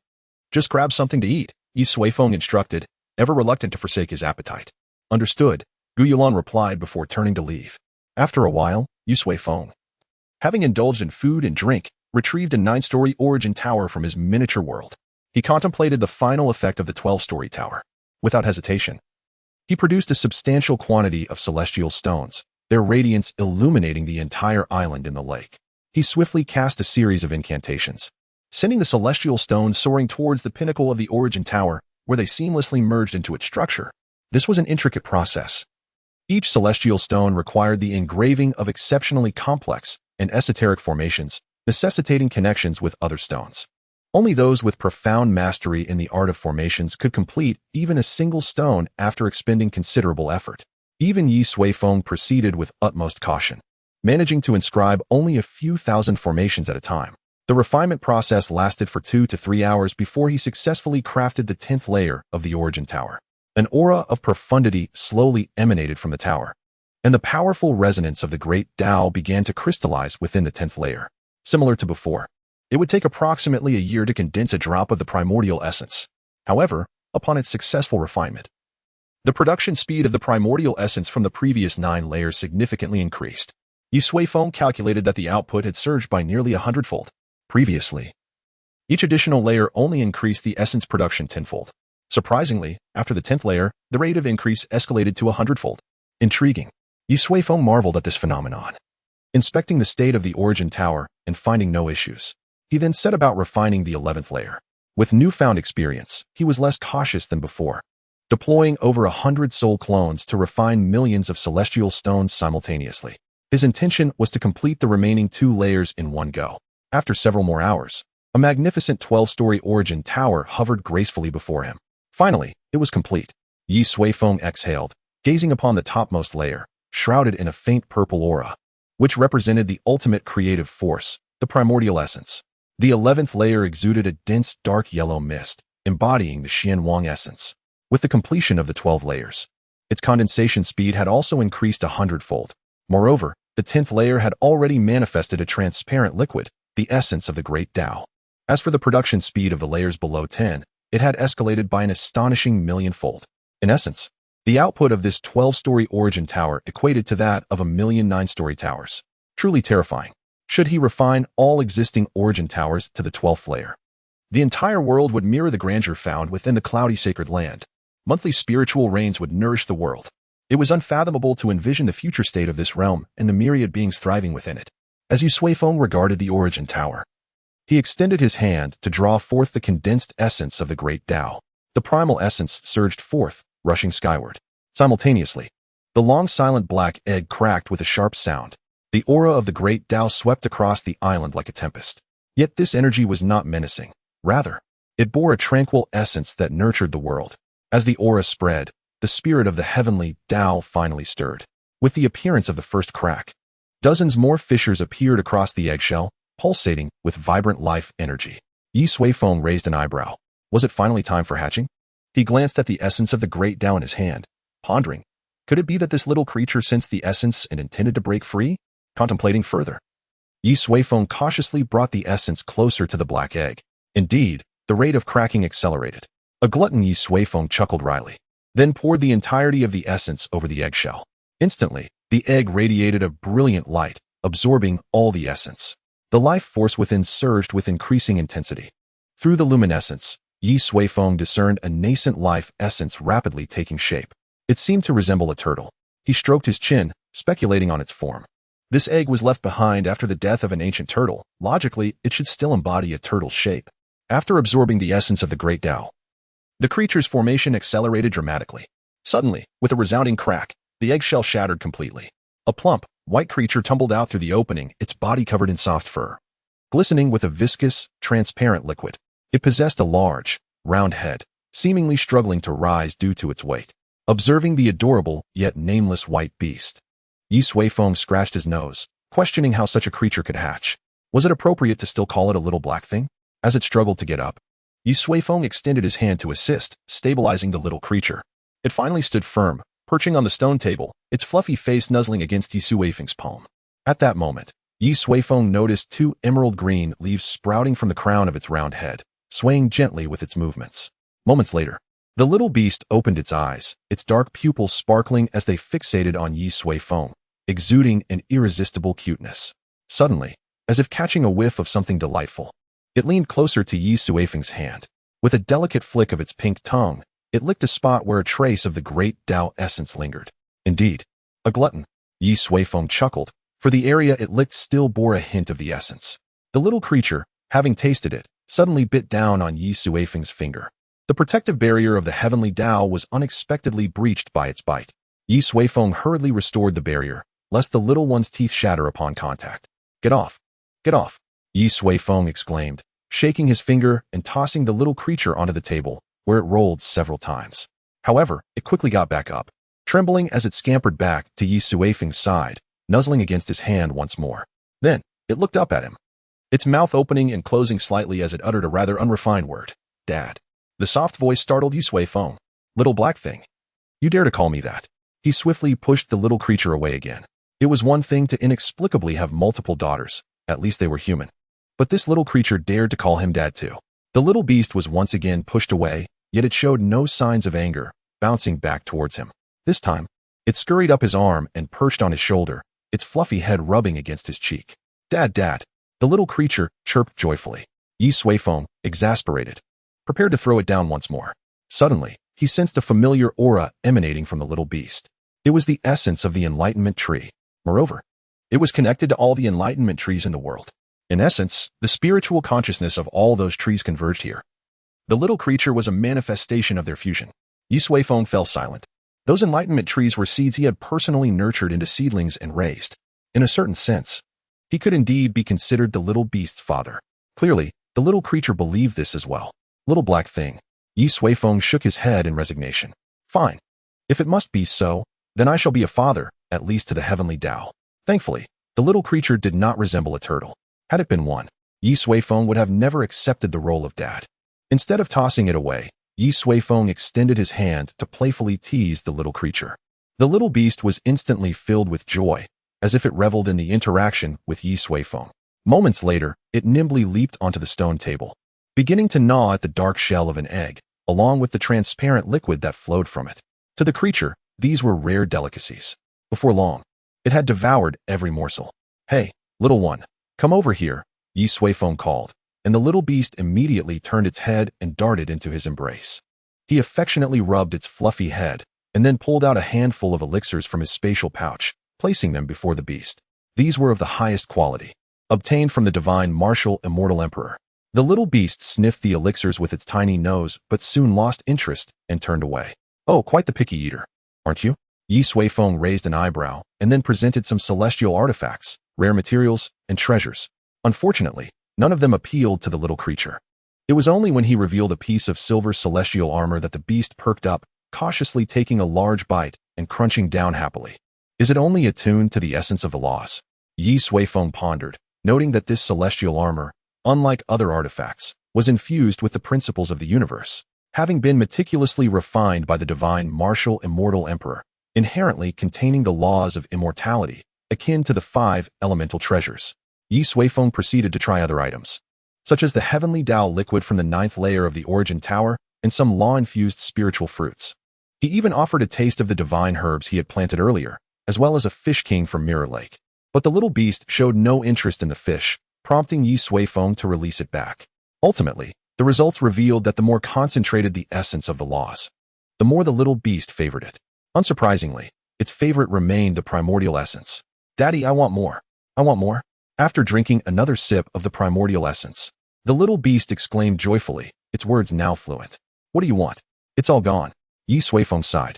Just grab something to eat, Ye Suifeng instructed, ever reluctant to forsake his appetite. Understood, Gu Yulan replied before turning to leave. After a while, Ye Suifeng, having indulged in food and drink, retrieved a 9-story origin tower from his miniature world. He contemplated the final effect of the 12-story tower. Without hesitation, he produced a substantial quantity of celestial stones, their radiance illuminating the entire island in the lake. He swiftly cast a series of incantations, sending the celestial stones soaring towards the pinnacle of the origin tower, where they seamlessly merged into its structure. This was an intricate process. Each celestial stone required the engraving of exceptionally complex and esoteric formations, necessitating connections with other stones. Only those with profound mastery in the art of formations could complete even a single stone after expending considerable effort. Even Ye Suifeng proceeded with utmost caution, managing to inscribe only a few thousand formations at a time. The refinement process lasted for 2 to 3 hours before he successfully crafted the 10th layer of the origin tower. An aura of profundity slowly emanated from the tower, and the powerful resonance of the great Tao began to crystallize within the 10th layer. Similar to before, it would take approximately a year to condense a drop of the primordial essence. However, upon its successful refinement, the production speed of the primordial essence from the previous 9 layers significantly increased. Ye Suifeng calculated that the output had surged by nearly 100-fold. Previously, each additional layer only increased the essence production 10-fold. Surprisingly, after the 10th layer, the rate of increase escalated to 100-fold. Intriguing. Ye Suifeng marveled at this phenomenon. Inspecting the state of the origin tower and finding no issues, he then set about refining the 11th layer. With newfound experience, he was less cautious than before, deploying over 100 soul clones to refine millions of celestial stones simultaneously. His intention was to complete the remaining 2 layers in one go. After several more hours, a magnificent 12-story origin tower hovered gracefully before him. Finally, it was complete. Ye Suifeng exhaled, gazing upon the topmost layer, shrouded in a faint purple aura, which represented the ultimate creative force, the primordial essence. The 11th layer exuded a dense dark yellow mist, embodying the Xianhuang essence. With the completion of the 12 layers, its condensation speed had also increased 100-fold. Moreover, the 10th layer had already manifested a transparent liquid, the essence of the great Tao. As for the production speed of the layers below 10, it had escalated by an astonishing millionfold. In essence, the output of this 12-story origin tower equated to that of 1,000,000 9-story towers. Truly terrifying. Should he refine all existing origin towers to the 12th layer, the entire world would mirror the grandeur found within the cloudy sacred land. Monthly spiritual rains would nourish the world. It was unfathomable to envision the future state of this realm and the myriad beings thriving within it. As Ye Suifeng regarded the origin tower, he extended his hand to draw forth the condensed essence of the great Tao. The primal essence surged forth, rushing skyward. Simultaneously, the long silent black egg cracked with a sharp sound. The aura of the great Tao swept across the island like a tempest. Yet this energy was not menacing. Rather, it bore a tranquil essence that nurtured the world. As the aura spread, the spirit of the heavenly Tao finally stirred. With the appearance of the first crack, dozens more fissures appeared across the eggshell, pulsating with vibrant life energy. Ye Suifeng raised an eyebrow. Was it finally time for hatching? He glanced at the essence of the great Tao in his hand, pondering, could it be that this little creature sensed the essence and intended to break free? Contemplating further, Ye Suifeng cautiously brought the essence closer to the black egg. Indeed, the rate of cracking accelerated. A glutton, Ye Suifeng chuckled wryly, then poured the entirety of the essence over the eggshell. Instantly, the egg radiated a brilliant light, absorbing all the essence. The life force within surged with increasing intensity. Through the luminescence, Ye Suifeng discerned a nascent life essence rapidly taking shape. It seemed to resemble a turtle. He stroked his chin, speculating on its form. This egg was left behind after the death of an ancient turtle. Logically, it should still embody a turtle's shape. After absorbing the essence of the great Dao, the creature's formation accelerated dramatically. Suddenly, with a resounding crack, the eggshell shattered completely. A plump, white creature tumbled out through the opening, its body covered in soft fur, glistening with a viscous, transparent liquid. It possessed a large, round head, seemingly struggling to rise due to its weight. Observing the adorable, yet nameless white beast, Ye Suifeng scratched his nose, questioning how such a creature could hatch. Was it appropriate to still call it a little black thing? As it struggled to get up, Ye Suifeng extended his hand to assist, stabilizing the little creature. It finally stood firm, perching on the stone table, its fluffy face nuzzling against Ye Suifeng's palm. At that moment, Ye Suifeng noticed 2 emerald green leaves sprouting from the crown of its round head, swaying gently with its movements. Moments later, the little beast opened its eyes, its dark pupils sparkling as they fixated on Ye Suifeng, exuding an irresistible cuteness. Suddenly, as if catching a whiff of something delightful, it leaned closer to Ye Suifeng's hand. With a delicate flick of its pink tongue, it licked a spot where a trace of the great Dao essence lingered. Indeed, a glutton, Ye Suifeng chuckled, for the area it licked still bore a hint of the essence. The little creature, having tasted it, suddenly bit down on Ye Suifeng's finger. The protective barrier of the heavenly Dao was unexpectedly breached by its bite. Ye Suifeng hurriedly restored the barrier, lest the little one's teeth shatter upon contact. Get off! Get off! Ye Suifeng exclaimed, shaking his finger and tossing the little creature onto the table, where it rolled several times. However, it quickly got back up, trembling as it scampered back to Ye Suifeng's side, nuzzling against his hand once more. Then, it looked up at him, its mouth opening and closing slightly as it uttered a rather unrefined word. Dad. The soft voice startled Ye Suifeng. Little black thing. You dare to call me that? He swiftly pushed the little creature away again. It was one thing to inexplicably have multiple daughters, at least they were human. But this little creature dared to call him dad too. The little beast was once again pushed away, yet it showed no signs of anger, bouncing back towards him. This time, it scurried up his arm and perched on his shoulder, its fluffy head rubbing against his cheek. Dad, dad, the little creature chirped joyfully. Ye Suifeng, exasperated, prepared to throw it down once more. Suddenly, he sensed a familiar aura emanating from the little beast. It was the essence of the enlightenment tree. Moreover, it was connected to all the enlightenment trees in the world. In essence, the spiritual consciousness of all those trees converged here. The little creature was a manifestation of their fusion. Ye Suifeng fell silent. Those enlightenment trees were seeds he had personally nurtured into seedlings and raised. In a certain sense, he could indeed be considered the little beast's father. Clearly, the little creature believed this as well. Little black thing. Ye Suifeng shook his head in resignation. Fine. If it must be so, then I shall be a father, at least to the heavenly Dao. Thankfully, the little creature did not resemble a turtle. Had it been one, Ye Suifeng would have never accepted the role of dad. Instead of tossing it away, Ye Suifeng extended his hand to playfully tease the little creature. The little beast was instantly filled with joy, as if it reveled in the interaction with Ye Suifeng. Moments later, it nimbly leaped onto the stone table, beginning to gnaw at the dark shell of an egg, along with the transparent liquid that flowed from it. To the creature, these were rare delicacies. Before long, it had devoured every morsel. Hey, little one, come over here, Ye Suifeng called, and the little beast immediately turned its head and darted into his embrace. He affectionately rubbed its fluffy head, and then pulled out a handful of elixirs from his spatial pouch, placing them before the beast. These were of the highest quality, obtained from the divine martial immortal emperor. The little beast sniffed the elixirs with its tiny nose, but soon lost interest and turned away. Oh, quite the picky eater, aren't you? Ye Suifeng raised an eyebrow and then presented some celestial artifacts, rare materials, and treasures. Unfortunately, none of them appealed to the little creature. It was only when he revealed a piece of silver celestial armor that the beast perked up, cautiously taking a large bite and crunching down happily. Is it only attuned to the essence of the laws? Ye Suifeng pondered, noting that this celestial armor, unlike other artifacts, was infused with the principles of the universe, having been meticulously refined by the divine martial immortal emperor, inherently containing the laws of immortality, akin to the 5 elemental treasures. Ye Suifeng proceeded to try other items, such as the heavenly Dao liquid from the 9th layer of the origin tower and some law-infused spiritual fruits. He even offered a taste of the divine herbs he had planted earlier, as well as a fish king from Mirror Lake. But the little beast showed no interest in the fish, prompting Ye Suifeng to release it back. Ultimately, The results revealed that the more concentrated the essence of the laws, the more the little beast favored it. Unsurprisingly, its favorite remained the primordial essence. "Daddy, I want more. I want more." After drinking another sip of the primordial essence, the little beast exclaimed joyfully, its words now fluent. "What do you want? It's all gone." Ye Suifeng sighed.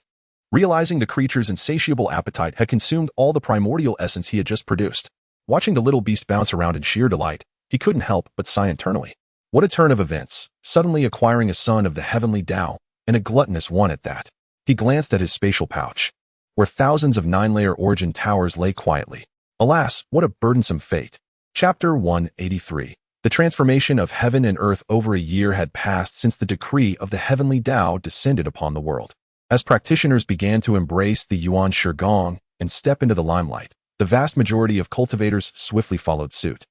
Realizing the creature's insatiable appetite had consumed all the primordial essence he had just produced. Watching the little beast bounce around in sheer delight, he couldn't help but sigh internally. What a turn of events, suddenly acquiring a son of the heavenly Dao, and a gluttonous one at that. He glanced at his spatial pouch, where thousands of 9-layer origin towers lay quietly. Alas, what a burdensome fate. Chapter 183. The transformation of heaven and earth. Over a year had passed since the decree of the heavenly Dao descended upon the world. As practitioners began to embrace the Yuan Shigong and step into the limelight, the vast majority of cultivators swiftly followed suit.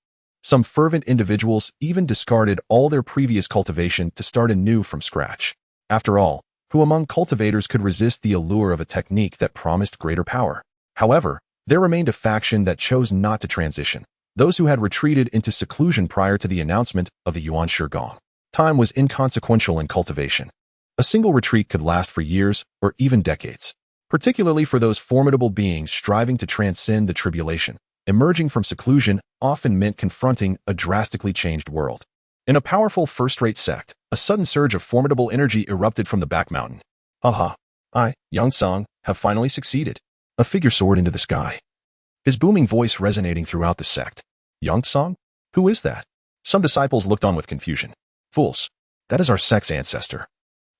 Some fervent individuals even discarded all their previous cultivation to start anew from scratch. After all, who among cultivators could resist the allure of a technique that promised greater power? However, there remained a faction that chose not to transition, those who had retreated into seclusion prior to the announcement of the Yuan Shigong. Time was inconsequential in cultivation. A single retreat could last for years or even decades, particularly for those formidable beings striving to transcend the tribulation. Emerging from seclusion often meant confronting a drastically changed world. In a powerful first-rate sect, a sudden surge of formidable energy erupted from the back mountain. "Haha, I, Yangsang, have finally succeeded." A figure soared into the sky, his booming voice resonating throughout the sect. "Yangsang? Who is that?" Some disciples looked on with confusion. "Fools, that is our sect's ancestor,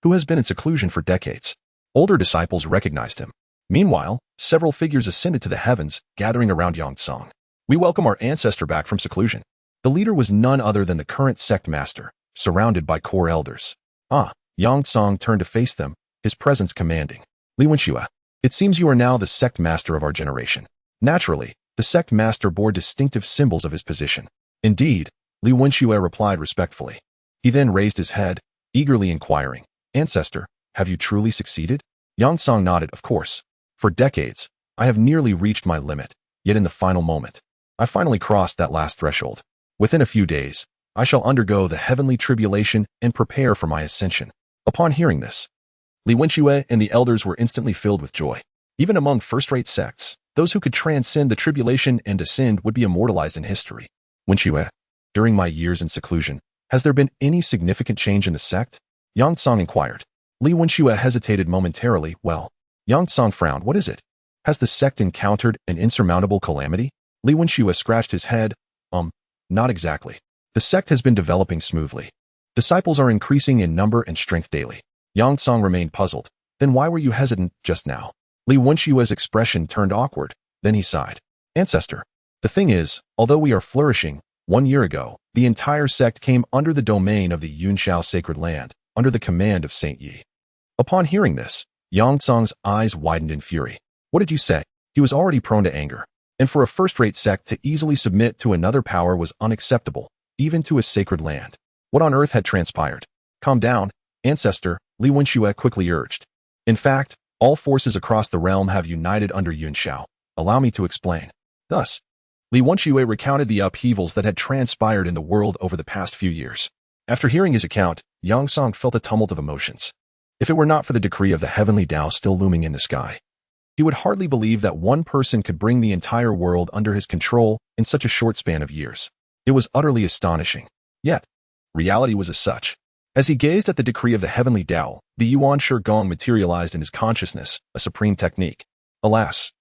who has been in seclusion for decades." Older disciples recognized him. Meanwhile, several figures ascended to the heavens, gathering around Yangsang. "We welcome our ancestor back from seclusion." The leader was none other than the current sect master, surrounded by core elders. Yangsang turned to face them, his presence commanding. "Li Wenxue, it seems you are now the sect master of our generation." Naturally, the sect master bore distinctive symbols of his position. "Indeed," Li Wenxue replied respectfully. He then raised his head, eagerly inquiring, "Ancestor, have you truly succeeded?" Yangsang nodded. "Of course. For decades, I have nearly reached my limit, yet in the final moment, I finally crossed that last threshold. Within a few days, I shall undergo the heavenly tribulation and prepare for my ascension." Upon hearing this, Li Wenxue and the elders were instantly filled with joy. Even among first-rate sects, those who could transcend the tribulation and ascend would be immortalized in history. "Wenxue, during my years in seclusion, has there been any significant change in the sect?" Yangsang inquired. Li Wenxue hesitated momentarily. "Well," Yangsang frowned. "What is it? Has the sect encountered an insurmountable calamity?" Li Wenxue scratched his head. Not exactly. The sect has been developing smoothly. Disciples are increasing in number and strength daily." Yangsang remained puzzled. "Then why were you hesitant just now?" Li Wenshue's expression turned awkward. Then he sighed. "Ancestor, the thing is, although we are flourishing, 1 year ago, the entire sect came under the domain of the Yunshao sacred land, under the command of Saint Yi." Upon hearing this, Yangsang's eyes widened in fury. "What did you say?" He was already prone to anger, and for a first-rate sect to easily submit to another power was unacceptable, even to a sacred land. What on earth had transpired? "Calm down, ancestor," Li Wenxue quickly urged. "In fact, all forces across the realm have united under Yunshao. Allow me to explain." Thus, Li Wenxue recounted the upheavals that had transpired in the world over the past few years. After hearing his account, Yangsang felt a tumult of emotions. If it were not for the decree of the heavenly Dao still looming in the sky, he would hardly believe that one person could bring the entire world under his control in such a short span of years. It was utterly astonishing. Yet, reality was as such. As he gazed at the decree of the heavenly Dao, the Yuan Shigong materialized in his consciousness, a supreme technique. "Alas,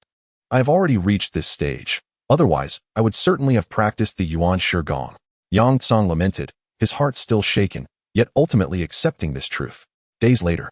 I have already reached this stage. Otherwise, I would certainly have practiced the Yuan Shigong." Yangsang lamented, his heart still shaken, yet ultimately accepting this truth. Days later,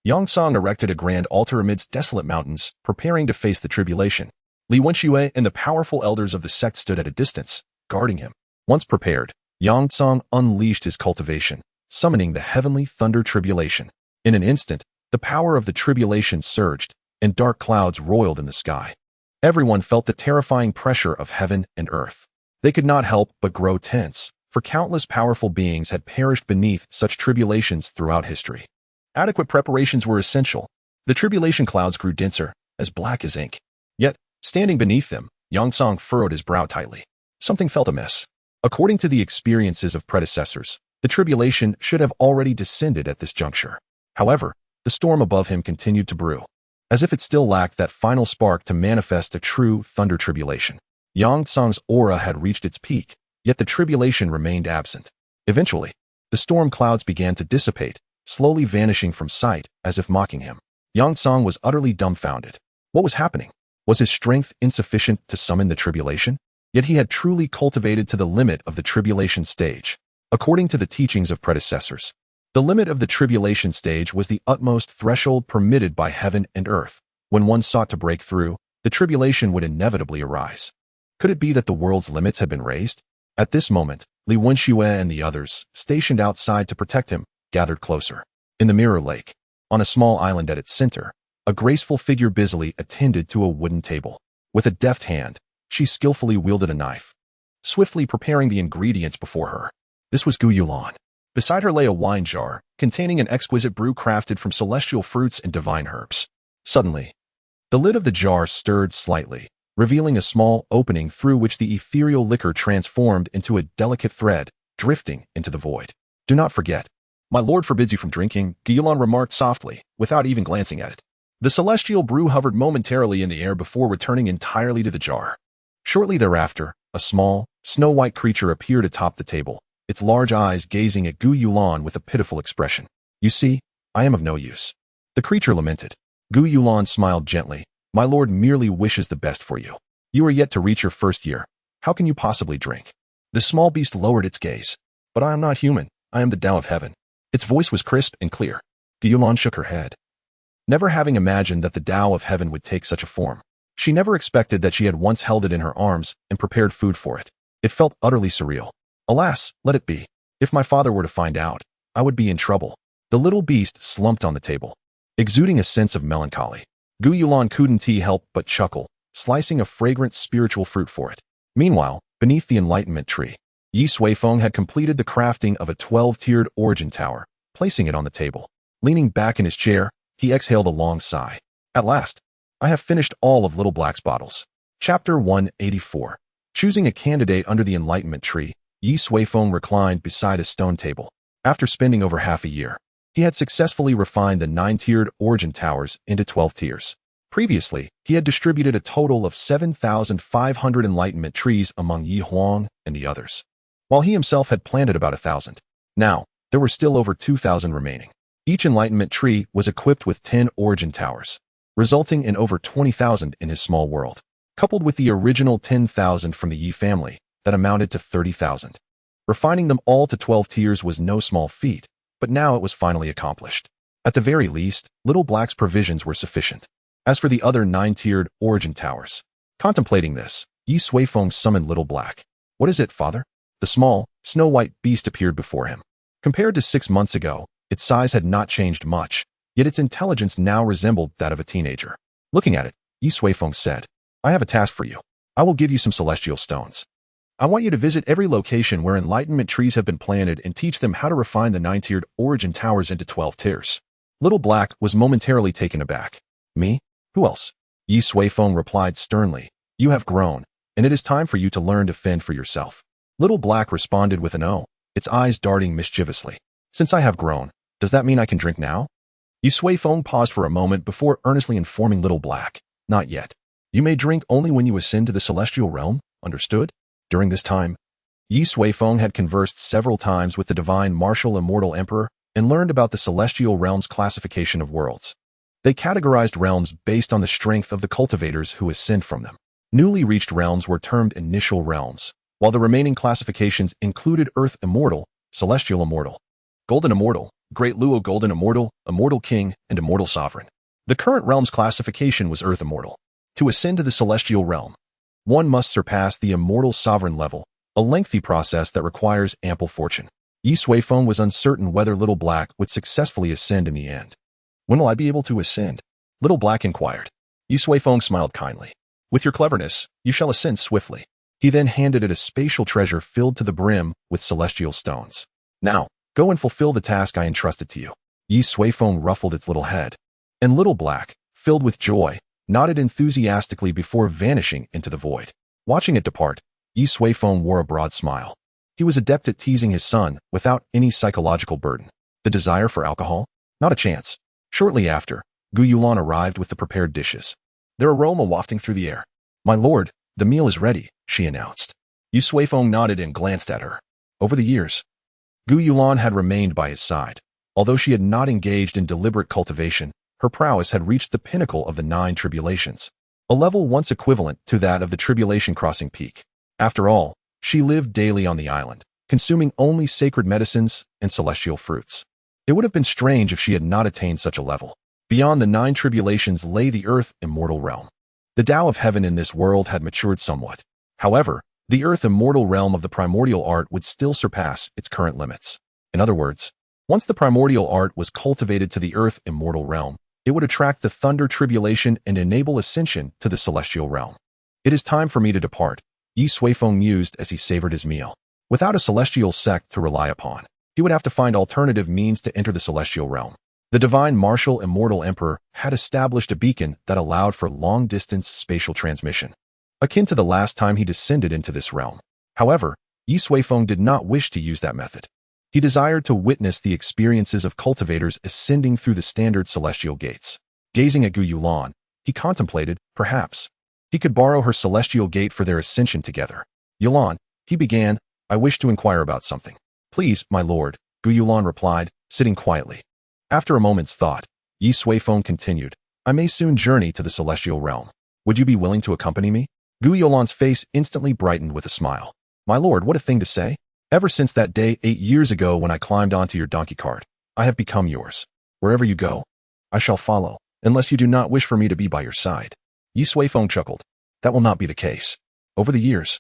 Yangsang erected a grand altar amidst desolate mountains, preparing to face the tribulation. Li Wenxue and the powerful elders of the sect stood at a distance, guarding him. Once prepared, Yangsang unleashed his cultivation, summoning the heavenly thunder tribulation. In an instant, the power of the tribulation surged, and dark clouds roiled in the sky. Everyone felt the terrifying pressure of heaven and earth. They could not help but grow tense, for countless powerful beings had perished beneath such tribulations throughout history. Adequate preparations were essential. The tribulation clouds grew denser, as black as ink. Yet, standing beneath them, Yangsang furrowed his brow tightly. Something felt amiss. According to the experiences of predecessors, The tribulation should have already descended at this juncture. However, the storm above him continued to brew, as if it still lacked that final spark to manifest a true thunder tribulation. Yang Tsang's aura had reached its peak, yet the tribulation remained absent. Eventually, the storm clouds began to dissipate, slowly vanishing from sight as if mocking him. Yang Tsang was utterly dumbfounded. What was happening? Was his strength insufficient to summon the tribulation? Yet he had truly cultivated to the limit of the tribulation stage. According to the teachings of predecessors, the limit of the tribulation stage was the utmost threshold permitted by heaven and earth. When one sought to break through, the tribulation would inevitably arise. Could it be that the world's limits had been raised? At this moment, Li Wenxue and the others, stationed outside to protect him, gathered closer. In the mirror lake, on a small island at its center, a graceful figure busily attended to a wooden table. With a deft hand, she skillfully wielded a knife, swiftly preparing the ingredients before her. This was Gu Yulan. Beside her lay a wine jar, containing an exquisite brew crafted from celestial fruits and divine herbs. Suddenly, the lid of the jar stirred slightly, revealing a small opening through which the ethereal liquor transformed into a delicate thread, drifting into the void. Do not forget. My lord forbids you from drinking, Gu Yulan remarked softly, without even glancing at it. The celestial brew hovered momentarily in the air before returning entirely to the jar. Shortly thereafter, a small, snow-white creature appeared atop the table, its large eyes gazing at Gu Yulan with a pitiful expression. You see, I am of no use. The creature lamented. Gu Yulan smiled gently. My lord merely wishes the best for you. You are yet to reach your first year. How can you possibly drink? The small beast lowered its gaze. But I am not human. I am the Dao of Heaven. Its voice was crisp and clear. Gu Yulan shook her head. Never having imagined that the Dao of Heaven would take such a form, she never expected that she had once held it in her arms and prepared food for it. It felt utterly surreal. Alas, let it be. If my father were to find out, I would be in trouble. The little beast slumped on the table, exuding a sense of melancholy. Gu Yulan couldn't help but chuckle, slicing a fragrant spiritual fruit for it. Meanwhile, beneath the enlightenment tree, Ye Suifeng had completed the crafting of a 12-tiered origin tower, placing it on the table. Leaning back in his chair, he exhaled a long sigh. At last, I have finished all of Little Black's bottles. Chapter 184. Choosing a candidate under the enlightenment tree, Ye Suifeng reclined beside a stone table. After spending over half a year, he had successfully refined the 9-tiered origin towers into 12 tiers. Previously, he had distributed a total of 7,500 enlightenment trees among Yi Huang and the others, while he himself had planted about 1,000. Now, there were still over 2,000 remaining. Each enlightenment tree was equipped with 10 origin towers, resulting in over 20,000 in his small world. Coupled with the original 10,000 from the Yi family, that amounted to 30,000. Refining them all to 12 tiers was no small feat, but now it was finally accomplished. At the very least, Little Black's provisions were sufficient. As for the other 9-tiered origin towers, contemplating this, Ye Suifeng summoned Little Black. What is it, father? The small, snow-white beast appeared before him. Compared to 6 months ago, its size had not changed much, yet its intelligence now resembled that of a teenager. Looking at it, Ye Suifeng said, I have a task for you. I will give you some celestial stones. I want you to visit every location where enlightenment trees have been planted and teach them how to refine the 9-tiered origin towers into 12 tiers. Little Black was momentarily taken aback. Me? Who else? Ye Suifeng replied sternly. You have grown, and it is time for you to learn to fend for yourself. Little Black responded with an "oh," its eyes darting mischievously. Since I have grown, does that mean I can drink now? Ye Suifeng paused for a moment before earnestly informing Little Black. Not yet. You may drink only when you ascend to the celestial realm, understood? During this time, Ye Suifeng had conversed several times with the divine martial immortal emperor and learned about the celestial realm's classification of worlds. They categorized realms based on the strength of the cultivators who ascend from them. Newly reached realms were termed initial realms, while the remaining classifications included Earth Immortal, Celestial Immortal, Golden Immortal, Great Luo Golden Immortal, Immortal King, and Immortal Sovereign. The current realm's classification was Earth Immortal. To ascend to the celestial realm, one must surpass the Immortal Sovereign level, a lengthy process that requires ample fortune. Ye Suifeng was uncertain whether Little Black would successfully ascend in the end. When will I be able to ascend? Little Black inquired. Ye Suifeng smiled kindly. With your cleverness, you shall ascend swiftly. He then handed it a spatial treasure filled to the brim with celestial stones. Now, go and fulfill the task I entrusted to you. Ye Suifeng ruffled its little head, and Little Black, filled with joy, nodded enthusiastically before vanishing into the void. Watching it depart, Ye Suifeng wore a broad smile. He was adept at teasing his son without any psychological burden. The desire for alcohol? Not a chance. Shortly after, Gu Yulan arrived with the prepared dishes, their aroma wafting through the air. "My lord, the meal is ready," she announced. Ye Suifeng nodded and glanced at her. Over the years, Gu Yulan had remained by his side. Although she had not engaged in deliberate cultivation, her prowess had reached the pinnacle of the 9 tribulations, a level once equivalent to that of the Tribulation crossing peak. After all, she lived daily on the island, consuming only sacred medicines and celestial fruits. It would have been strange if she had not attained such a level. Beyond the 9 tribulations lay the earth immortal realm. The Dao of heaven in this world had matured somewhat. However, the earth immortal realm of the primordial art would still surpass its current limits. In other words, once the primordial art was cultivated to the earth immortal realm, it would attract the thunder tribulation and enable ascension to the celestial realm. "It is time for me to depart," Ye Suifeng mused as he savored his meal. Without a celestial sect to rely upon, he would have to find alternative means to enter the celestial realm. The divine martial immortal emperor had established a beacon that allowed for long-distance spatial transmission, akin to the last time he descended into this realm. However, Ye Suifeng did not wish to use that method. He desired to witness the experiences of cultivators ascending through the standard celestial gates. Gazing at Gu Yulan, he contemplated, perhaps, he could borrow her celestial gate for their ascension together. "Yulan," he began, "I wish to inquire about something." "Please, my lord," Gu Yulan replied, sitting quietly. After a moment's thought, Ye Suifeng continued, "I may soon journey to the celestial realm. Would you be willing to accompany me?" Gu Yulan's face instantly brightened with a smile. "My lord, what a thing to say. Ever since that day 8 years ago when I climbed onto your donkey cart, I have become yours. Wherever you go, I shall follow, unless you do not wish for me to be by your side." Ye Suifeng chuckled. "That will not be the case. Over the years,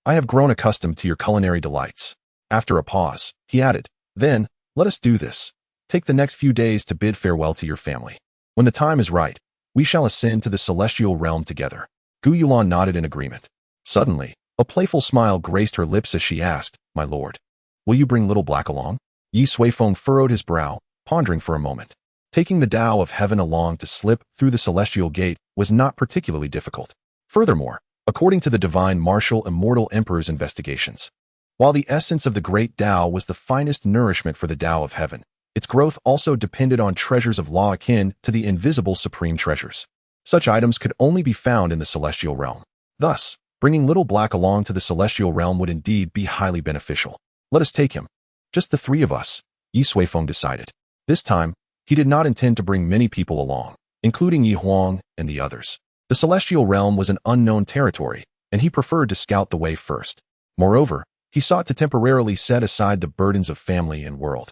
I have grown accustomed to your culinary delights." After a pause, he added, "Then, let us do this. Take the next few days to bid farewell to your family. When the time is right, we shall ascend to the celestial realm together." Gu Yulan nodded in agreement. Suddenly, a playful smile graced her lips as she asked, "My lord, will you bring little black along?" Ye Suifeng furrowed his brow, pondering for a moment. Taking the Dao of heaven along to slip through the celestial gate was not particularly difficult. Furthermore, according to the divine martial immortal emperor's investigations, while the essence of the great Dao was the finest nourishment for the Dao of heaven, its growth also depended on treasures of law akin to the invisible supreme treasures. Such items could only be found in the celestial realm. Thus, bringing little black along to the celestial realm would indeed be highly beneficial. "Let us take him. Just the 3 of us," Ye Suifeng decided. This time, he did not intend to bring many people along, including Yi Huang and the others. The celestial realm was an unknown territory, and he preferred to scout the way first. Moreover, he sought to temporarily set aside the burdens of family and world,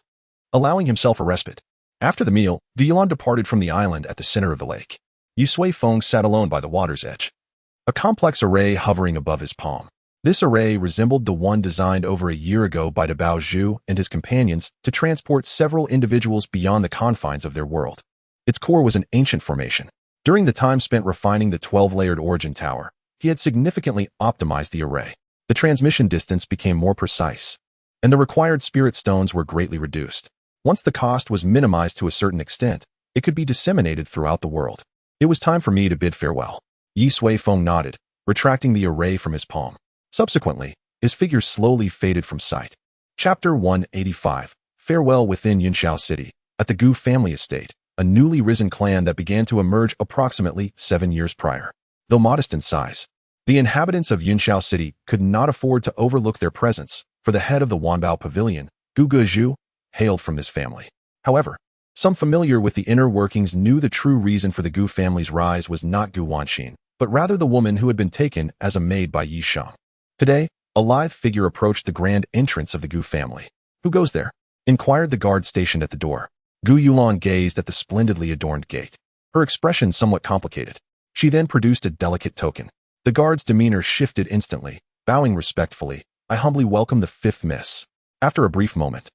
allowing himself a respite. After the meal, Gu Yulan departed from the island at the center of the lake. Ye Suifeng sat alone by the water's edge, a complex array hovering above his palm. This array resembled the one designed over a year ago by de Bao Zhu and his companions to transport several individuals beyond the confines of their world. Its core was an ancient formation. During the time spent refining the 12-layered origin tower, he had significantly optimized the array. The transmission distance became more precise, and the required spirit stones were greatly reduced. Once the cost was minimized to a certain extent, it could be disseminated throughout the world. It was time for me to bid farewell. Ye Suifeng nodded, retracting the array from his palm. Subsequently, his figure slowly faded from sight. Chapter 185. Farewell within Yunxiao City. At the Gu family estate, a newly risen clan that began to emerge approximately 7 years prior. Though modest in size, the inhabitants of Yunxiao City could not afford to overlook their presence, for the head of the Wanbao Pavilion, Gu Gezhu, hailed from this family. However, some familiar with the inner workings knew the true reason for the Gu family's rise was not Gu Wanxin, but rather the woman who had been taken as a maid by Yi Shang. Today, a lithe figure approached the grand entrance of the Gu family. "Who goes there?" inquired the guard stationed at the door. Gu Yulan gazed at the splendidly adorned gate, her expression somewhat complicated. She then produced a delicate token. The guard's demeanor shifted instantly, bowing respectfully. "I humbly welcome the 5th miss." After a brief moment,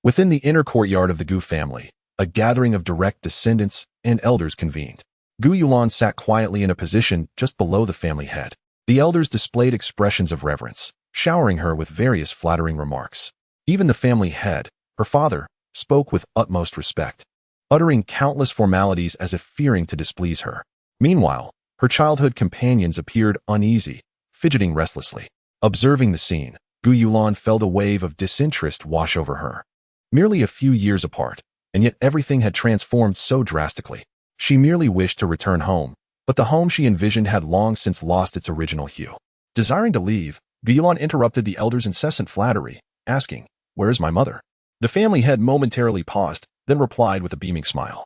within the inner courtyard of the Gu family, a gathering of direct descendants and elders convened. Gu Yulan sat quietly in a position just below the family head. The elders displayed expressions of reverence, showering her with various flattering remarks. Even the family head, her father, spoke with utmost respect, uttering countless formalities as if fearing to displease her. Meanwhile, her childhood companions appeared uneasy, fidgeting restlessly. Observing the scene, Gu Yulan felt a wave of disinterest wash over her. Merely a few years apart, and yet everything had transformed so drastically. She merely wished to return home, but the home she envisioned had long since lost its original hue. Desiring to leave, Gu Yulan interrupted the elder's incessant flattery, asking, "Where is my mother?" The family head momentarily paused, then replied with a beaming smile.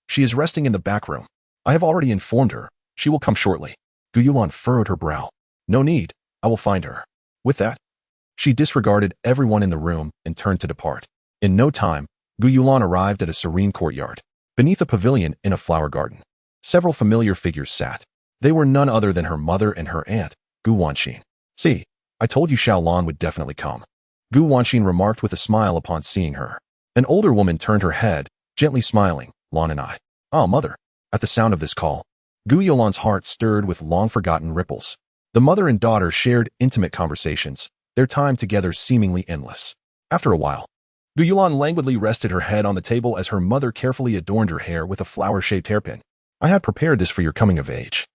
"She is resting in the back room. I have already informed her. She will come shortly." Gu Yulan furrowed her brow. "No need. I will find her." With that, she disregarded everyone in the room and turned to depart. In no time, Gu Yulan arrived at a serene courtyard. Beneath a pavilion in a flower garden, several familiar figures sat. They were none other than her mother and her aunt, Gu Wanxin. "See, I told you Xiao Lan would definitely come," Gu Wanxin remarked with a smile upon seeing her. An older woman turned her head, gently smiling. "Lan and I." "Ah, mother." At the sound of this call, Gu Yulan's heart stirred with long-forgotten ripples. The mother and daughter shared intimate conversations, their time together seemingly endless. After a while, Gu Yulan languidly rested her head on the table as her mother carefully adorned her hair with a flower-shaped hairpin. "I had prepared this for your coming of age.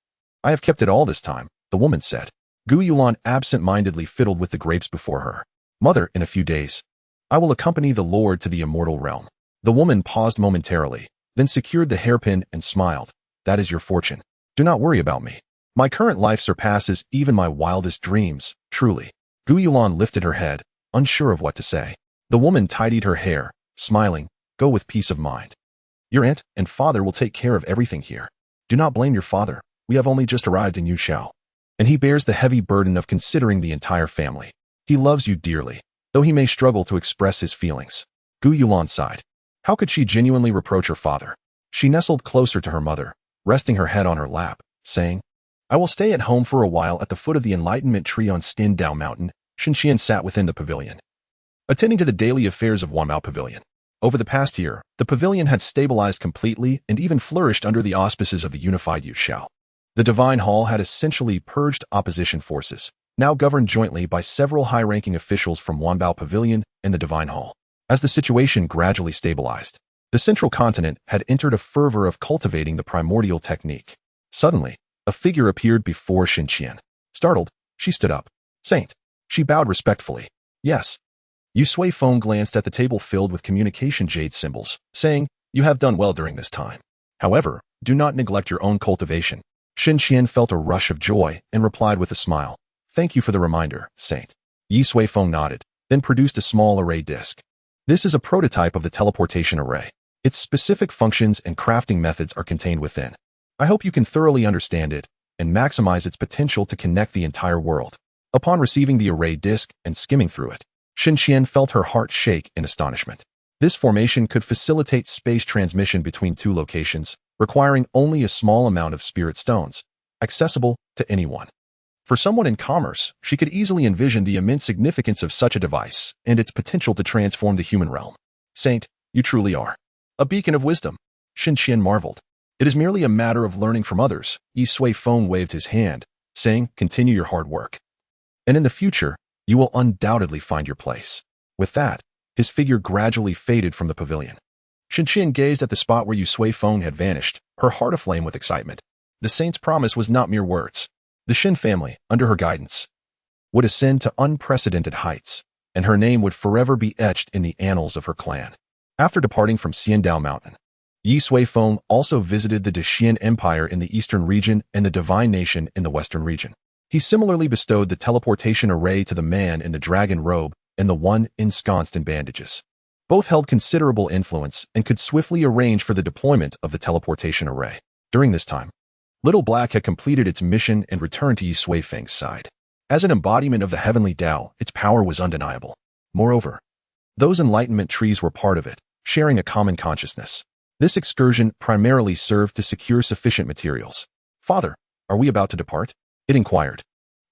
I have kept it all this time," the woman said. Gu Yulan absent-mindedly fiddled with the grapes before her. "Mother, in a few days, I will accompany the Lord to the immortal realm." The woman paused momentarily, then secured the hairpin and smiled. "That is your fortune. Do not worry about me. My current life surpasses even my wildest dreams, truly." Gu Yulan lifted her head, unsure of what to say. The woman tidied her hair, smiling. "Go with peace of mind. Your aunt and father will take care of everything here. Do not blame your father. We have only just arrived in Yushao, and he bears the heavy burden of considering the entire family. He loves you dearly, though he may struggle to express his feelings." Gu Yulan sighed. How could she genuinely reproach her father? She nestled closer to her mother, resting her head on her lap, saying, "I will stay at home for a while at the foot of the enlightenment tree on Dao Mountain." Shenxian sat within the pavilion, attending to the daily affairs of Wanbao Pavilion. Over the past year, the pavilion had stabilized completely and even flourished under the auspices of the unified Yushao. The Divine Hall had essentially purged opposition forces, now governed jointly by several high-ranking officials from Wanbao Pavilion and the Divine Hall. As the situation gradually stabilized, the central continent had entered a fervor of cultivating the primordial technique. Suddenly, a figure appeared before Shenxian. Startled, she stood up. "Saint." She bowed respectfully. "Yes." Ye Suifeng glanced at the table filled with communication jade symbols, saying, "You have done well during this time. However, do not neglect your own cultivation." Shenxian felt a rush of joy and replied with a smile. "Thank you for the reminder, Saint." Ye Suifeng nodded, then produced a small array disk. This is a prototype of the teleportation array. Its specific functions and crafting methods are contained within. I hope you can thoroughly understand it and maximize its potential to connect the entire world. Upon receiving the array disk and skimming through it, Shenxian felt her heart shake in astonishment. This formation could facilitate space transmission between two locations, requiring only a small amount of spirit stones, accessible to anyone. For someone in commerce, she could easily envision the immense significance of such a device and its potential to transform the human realm. "Saint, you truly are a beacon of wisdom." Shenxian marveled. "It is merely a matter of learning from others." Ye Suifeng waved his hand, saying, "Continue your hard work, and in the future, you will undoubtedly find your place." With that, his figure gradually faded from the pavilion. Shenxian gazed at the spot where Ye Suifeng had vanished, her heart aflame with excitement. The saint's promise was not mere words. The Shen family, under her guidance, would ascend to unprecedented heights, and her name would forever be etched in the annals of her clan. After departing from Dao Mountain, Ye Suifeng also visited the Dao Empire in the eastern region and the Divine Nation in the western region. He similarly bestowed the teleportation array to the man in the dragon robe and the one ensconced in bandages. Both held considerable influence and could swiftly arrange for the deployment of the teleportation array. During this time, Little Black had completed its mission and returned to Ye Suifeng's side. As an embodiment of the heavenly Tao, its power was undeniable. Moreover, those enlightenment trees were part of it, sharing a common consciousness. This excursion primarily served to secure sufficient materials. "Father, are we about to depart?" it inquired,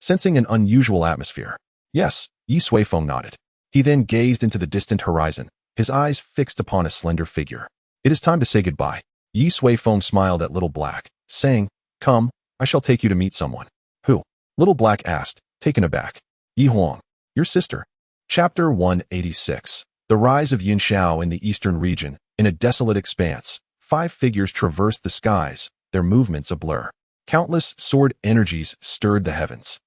sensing an unusual atmosphere. "Yes," Ye Suifeng nodded. He then gazed into the distant horizon, his eyes fixed upon a slender figure. "It is time to say goodbye." Ye Suifeng smiled at Little Black, saying, "Come, I shall take you to meet someone." "Who?" Little Black asked, taken aback. "Yi Huang, your sister." Chapter 186. The Rise of Yinshao in the Eastern Region. In a desolate expanse, 5 figures traversed the skies, their movements a blur. Countless sword energies stirred the heavens,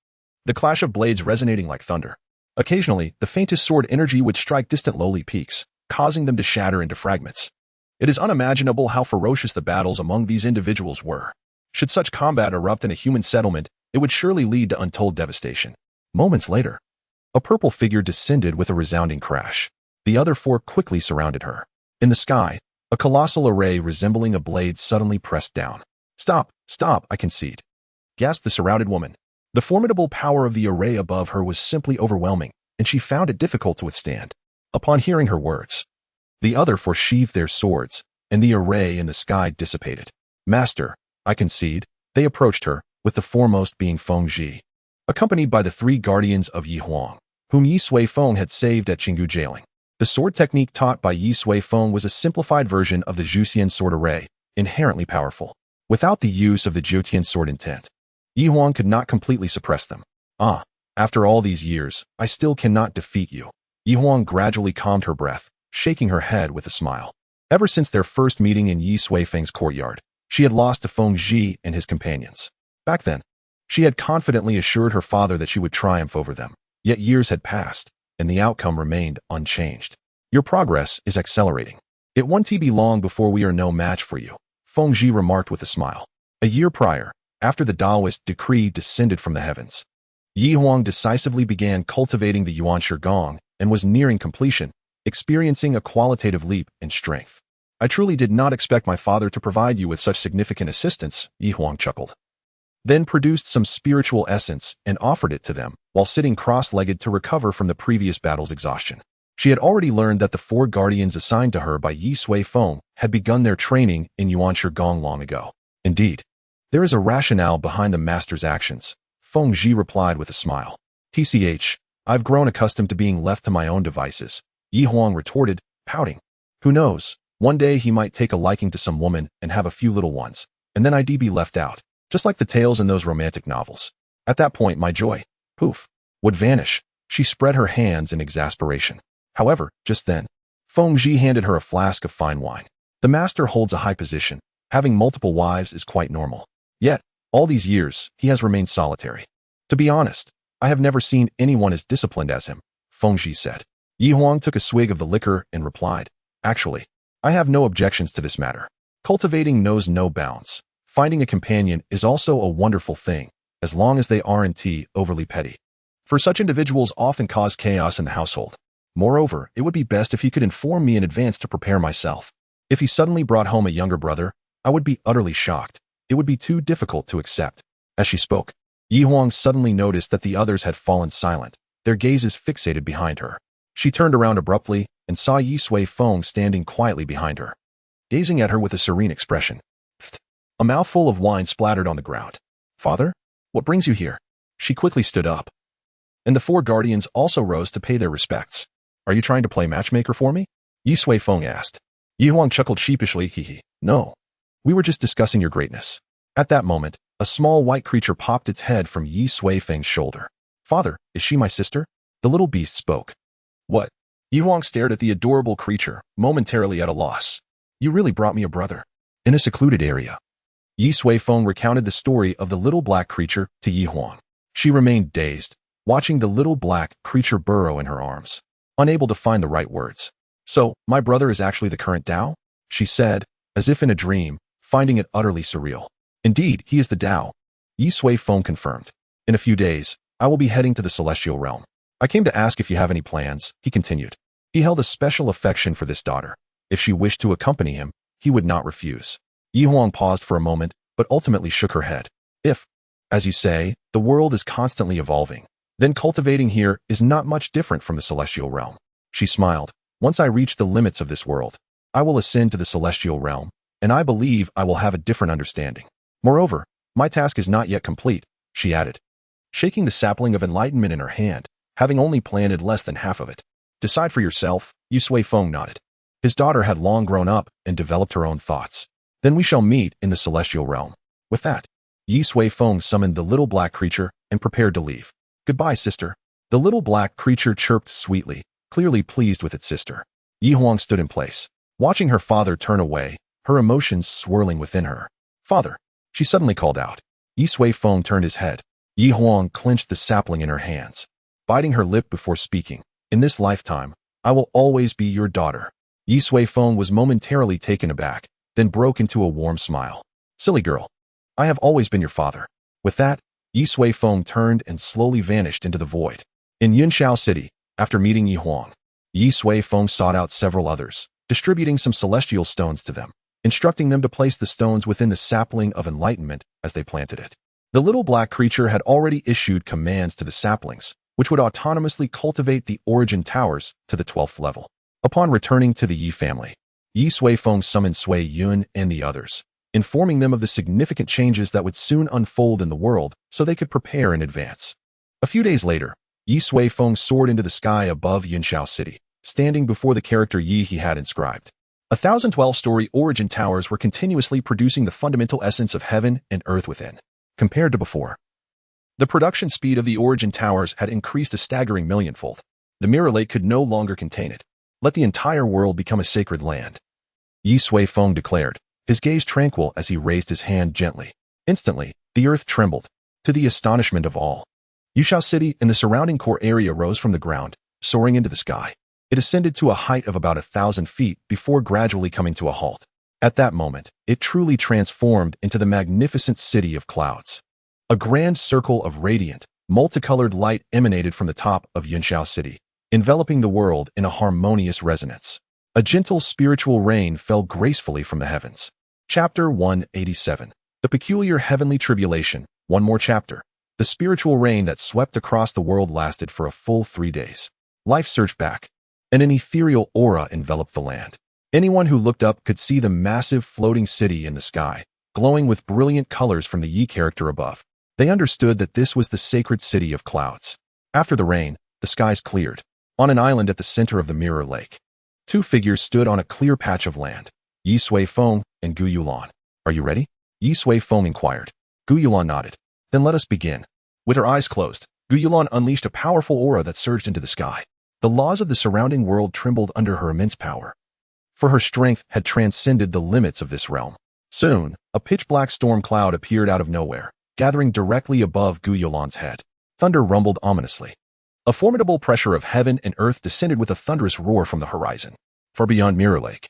the clash of blades resonating like thunder. Occasionally, the faintest sword energy would strike distant lowly peaks, causing them to shatter into fragments. It is unimaginable how ferocious the battles among these individuals were. Should such combat erupt in a human settlement, it would surely lead to untold devastation. Moments later, a purple figure descended with a resounding crash. The other four quickly surrounded her. In the sky, a colossal array resembling a blade suddenly pressed down. "Stop, stop, I concede," gasped the surrounded woman. The formidable power of the array above her was simply overwhelming, and she found it difficult to withstand. Upon hearing her words, the other four sheathed their swords, and the array in the sky dissipated. "Master, I concede." They approached her, with the foremost being Feng Ji, accompanied by the three guardians of Ye Huang, whom Ye Suifeng had saved at Qinggu jailing. The sword technique taught by Ye Suifeng was a simplified version of the Zhuxian sword array, inherently powerful. Without the use of the Jiutian sword intent, Ye Huang could not completely suppress them. After all these years, I still cannot defeat you." Ye Huang gradually calmed her breath, shaking her head with a smile. Ever since their first meeting in Ye Suifeng's courtyard, she had lost to Feng Ji and his companions. Back then, she had confidently assured her father that she would triumph over them. Yet years had passed, and the outcome remained unchanged. "Your progress is accelerating. It won't be long before we are no match for you," Feng Ji remarked with a smile. A year prior, after the Taoist decree descended from the heavens, Ye Huang decisively began cultivating the Yuan Shigong and was nearing completion, experiencing a qualitative leap in strength. "I truly did not expect my father to provide you with such significant assistance," Ye Huang chuckled, then produced some spiritual essence and offered it to them, while sitting cross-legged to recover from the previous battle's exhaustion. She had already learned that the four guardians assigned to her by Ye Suifeng had begun their training in Yuan Shigong long ago. "Indeed, there is a rationale behind the master's actions," Feng Ji replied with a smile. "TCH, I've grown accustomed to being left to my own devices," Ye Huang retorted, pouting. "Who knows, one day he might take a liking to some woman and have a few little ones, and then I'd be left out, just like the tales in those romantic novels. At that point, my joy, poof, would vanish." She spread her hands in exasperation. However, just then, Feng Ji handed her a flask of fine wine. "The master holds a high position. Having multiple wives is quite normal. Yet, all these years, he has remained solitary. To be honest, I have never seen anyone as disciplined as him," Feng Ji said. Ye Huang took a swig of the liquor and replied, "Actually, I have no objections to this matter. Cultivating knows no bounds. Finding a companion is also a wonderful thing, as long as they aren't overly petty. For such individuals often cause chaos in the household. Moreover, it would be best if he could inform me in advance to prepare myself. If he suddenly brought home a younger brother, I would be utterly shocked. It would be too difficult to accept." As she spoke, Ye Huang suddenly noticed that the others had fallen silent, their gazes fixated behind her. She turned around abruptly and saw Ye Suifeng standing quietly behind her, gazing at her with a serene expression. A mouthful of wine splattered on the ground. "Father? What brings you here?" She quickly stood up, and the four guardians also rose to pay their respects. "Are you trying to play matchmaker for me?" Ye Suifeng asked. Ye Huang chuckled sheepishly. "No. We were just discussing your greatness." At that moment, a small white creature popped its head from Ye Suifeng's shoulder. "Father, is she my sister?" The little beast spoke. "What?" Ye Huang stared at the adorable creature, momentarily at a loss. "You really brought me a brother." In a secluded area, Ye Suifeng recounted the story of the little black creature to Ye Huang. She remained dazed, watching the little black creature burrow in her arms, unable to find the right words. "So, my brother is actually the current Dao?" she said, as if in a dream, finding it utterly surreal. "Indeed, he is the Dao," Ye Suifeng confirmed. "In a few days, I will be heading to the celestial realm. I came to ask if you have any plans," he continued. He held a special affection for this daughter. If she wished to accompany him, he would not refuse. Ye Huang paused for a moment, but ultimately shook her head. "If, as you say, the world is constantly evolving, then cultivating here is not much different from the celestial realm." She smiled. "Once I reach the limits of this world, I will ascend to the celestial realm, and I believe I will have a different understanding. Moreover, my task is not yet complete," she added, shaking the sapling of enlightenment in her hand, having only planted less than half of it. "Decide for yourself," Ye Suifeng nodded. His daughter had long grown up and developed her own thoughts. "Then we shall meet in the celestial realm." With that, Ye Suifeng summoned the little black creature and prepared to leave. "Goodbye, sister." The little black creature chirped sweetly, clearly pleased with its sister. Ye Huang stood in place, watching her father turn away, her emotions swirling within her. "Father," she suddenly called out. Ye Suifeng turned his head. Ye Huang clenched the sapling in her hands. biting her lip before speaking. In this lifetime, I will always be your daughter. Ye Suifeng was momentarily taken aback, then broke into a warm smile. Silly girl. I have always been your father. With that, Ye Suifeng turned and slowly vanished into the void. In Yunshao City, after meeting Yi Huang, Ye Suifeng sought out several others, distributing some celestial stones to them, instructing them to place the stones within the sapling of enlightenment as they planted it. The little black creature had already issued commands to the saplings, which would autonomously cultivate the origin towers to the 12th level. Upon returning to the Yi family, Ye Suifeng summoned Sui Yun and the others, informing them of the significant changes that would soon unfold in the world so they could prepare in advance. A few days later, Ye Suifeng soared into the sky above Yunshao City, standing before the character Yi he had inscribed. 1,012-story origin towers were continuously producing the fundamental essence of heaven and earth within. Compared to before, the production speed of the origin towers had increased a staggering millionfold. The mirror lake could no longer contain it. Let the entire world become a sacred land, Ye Suifeng declared, his gaze tranquil as he raised his hand gently. Instantly, the earth trembled, to the astonishment of all. Yunshao City and the surrounding core area rose from the ground, soaring into the sky. It ascended to a height of about 1,000 feet before gradually coming to a halt. At that moment, it truly transformed into the magnificent city of clouds. A grand circle of radiant, multicolored light emanated from the top of Yunshao City, enveloping the world in a harmonious resonance. A gentle spiritual rain fell gracefully from the heavens. Chapter 187. The Peculiar Heavenly Tribulation. One more chapter. The spiritual rain that swept across the world lasted for a full 3 days. Life surged back, and an ethereal aura enveloped the land. Anyone who looked up could see the massive floating city in the sky, glowing with brilliant colors from the Yi character above. They understood that this was the sacred city of clouds. After the rain, the skies cleared. On an island at the center of the mirror lake, 2 figures stood on a clear patch of land, Ye Suifeng and Gu Yulan. Are you ready? Ye Suifeng inquired. Gu Yulan nodded. Then let us begin. With her eyes closed, Gu Yulan unleashed a powerful aura that surged into the sky. The laws of the surrounding world trembled under her immense power, for her strength had transcended the limits of this realm. Soon, a pitch-black storm cloud appeared out of nowhere, gathering directly above Gu Yulan's head. Thunder rumbled ominously. A formidable pressure of heaven and earth descended with a thunderous roar from the horizon, far beyond Mirror Lake.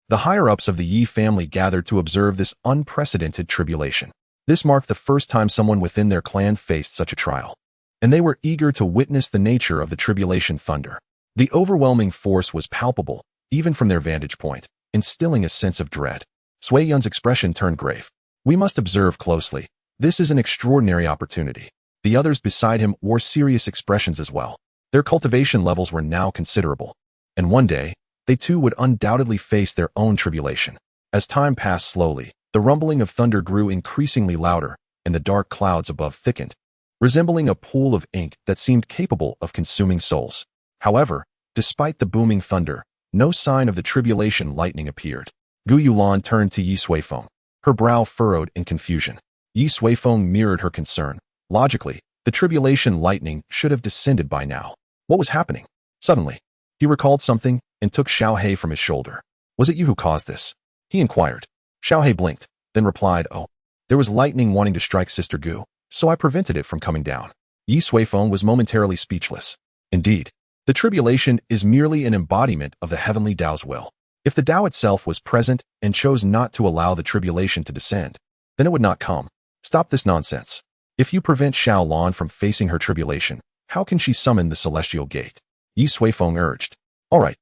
The higher-ups of the Yi family gathered to observe this unprecedented tribulation. This marked the first time someone within their clan faced such a trial, and they were eager to witness the nature of the tribulation thunder. The overwhelming force was palpable, even from their vantage point, instilling a sense of dread. Sui Yun's expression turned grave. We must observe closely. This is an extraordinary opportunity. The others beside him wore serious expressions as well. Their cultivation levels were now considerable, and one day, they too would undoubtedly face their own tribulation. As time passed slowly, the rumbling of thunder grew increasingly louder, and the dark clouds above thickened, resembling a pool of ink that seemed capable of consuming souls. However, despite the booming thunder, no sign of the tribulation lightning appeared. Gu Yulan turned to Ye Suifeng, her brow furrowed in confusion. Ye Suifeng mirrored her concern. Logically, the tribulation lightning should have descended by now. What was happening? Suddenly, he recalled something and took Xiaohe from his shoulder. Was it you who caused this? He inquired. Xiaohe blinked, then replied, Oh, there was lightning wanting to strike Sister Gu, so I prevented it from coming down. Ye Suifeng was momentarily speechless. Indeed, the tribulation is merely an embodiment of the heavenly Dao's will. If the Dao itself was present and chose not to allow the tribulation to descend, then it would not come. Stop this nonsense. If you prevent Xiao Lan from facing her tribulation, how can she summon the celestial gate? Ye Suifeng urged. All right.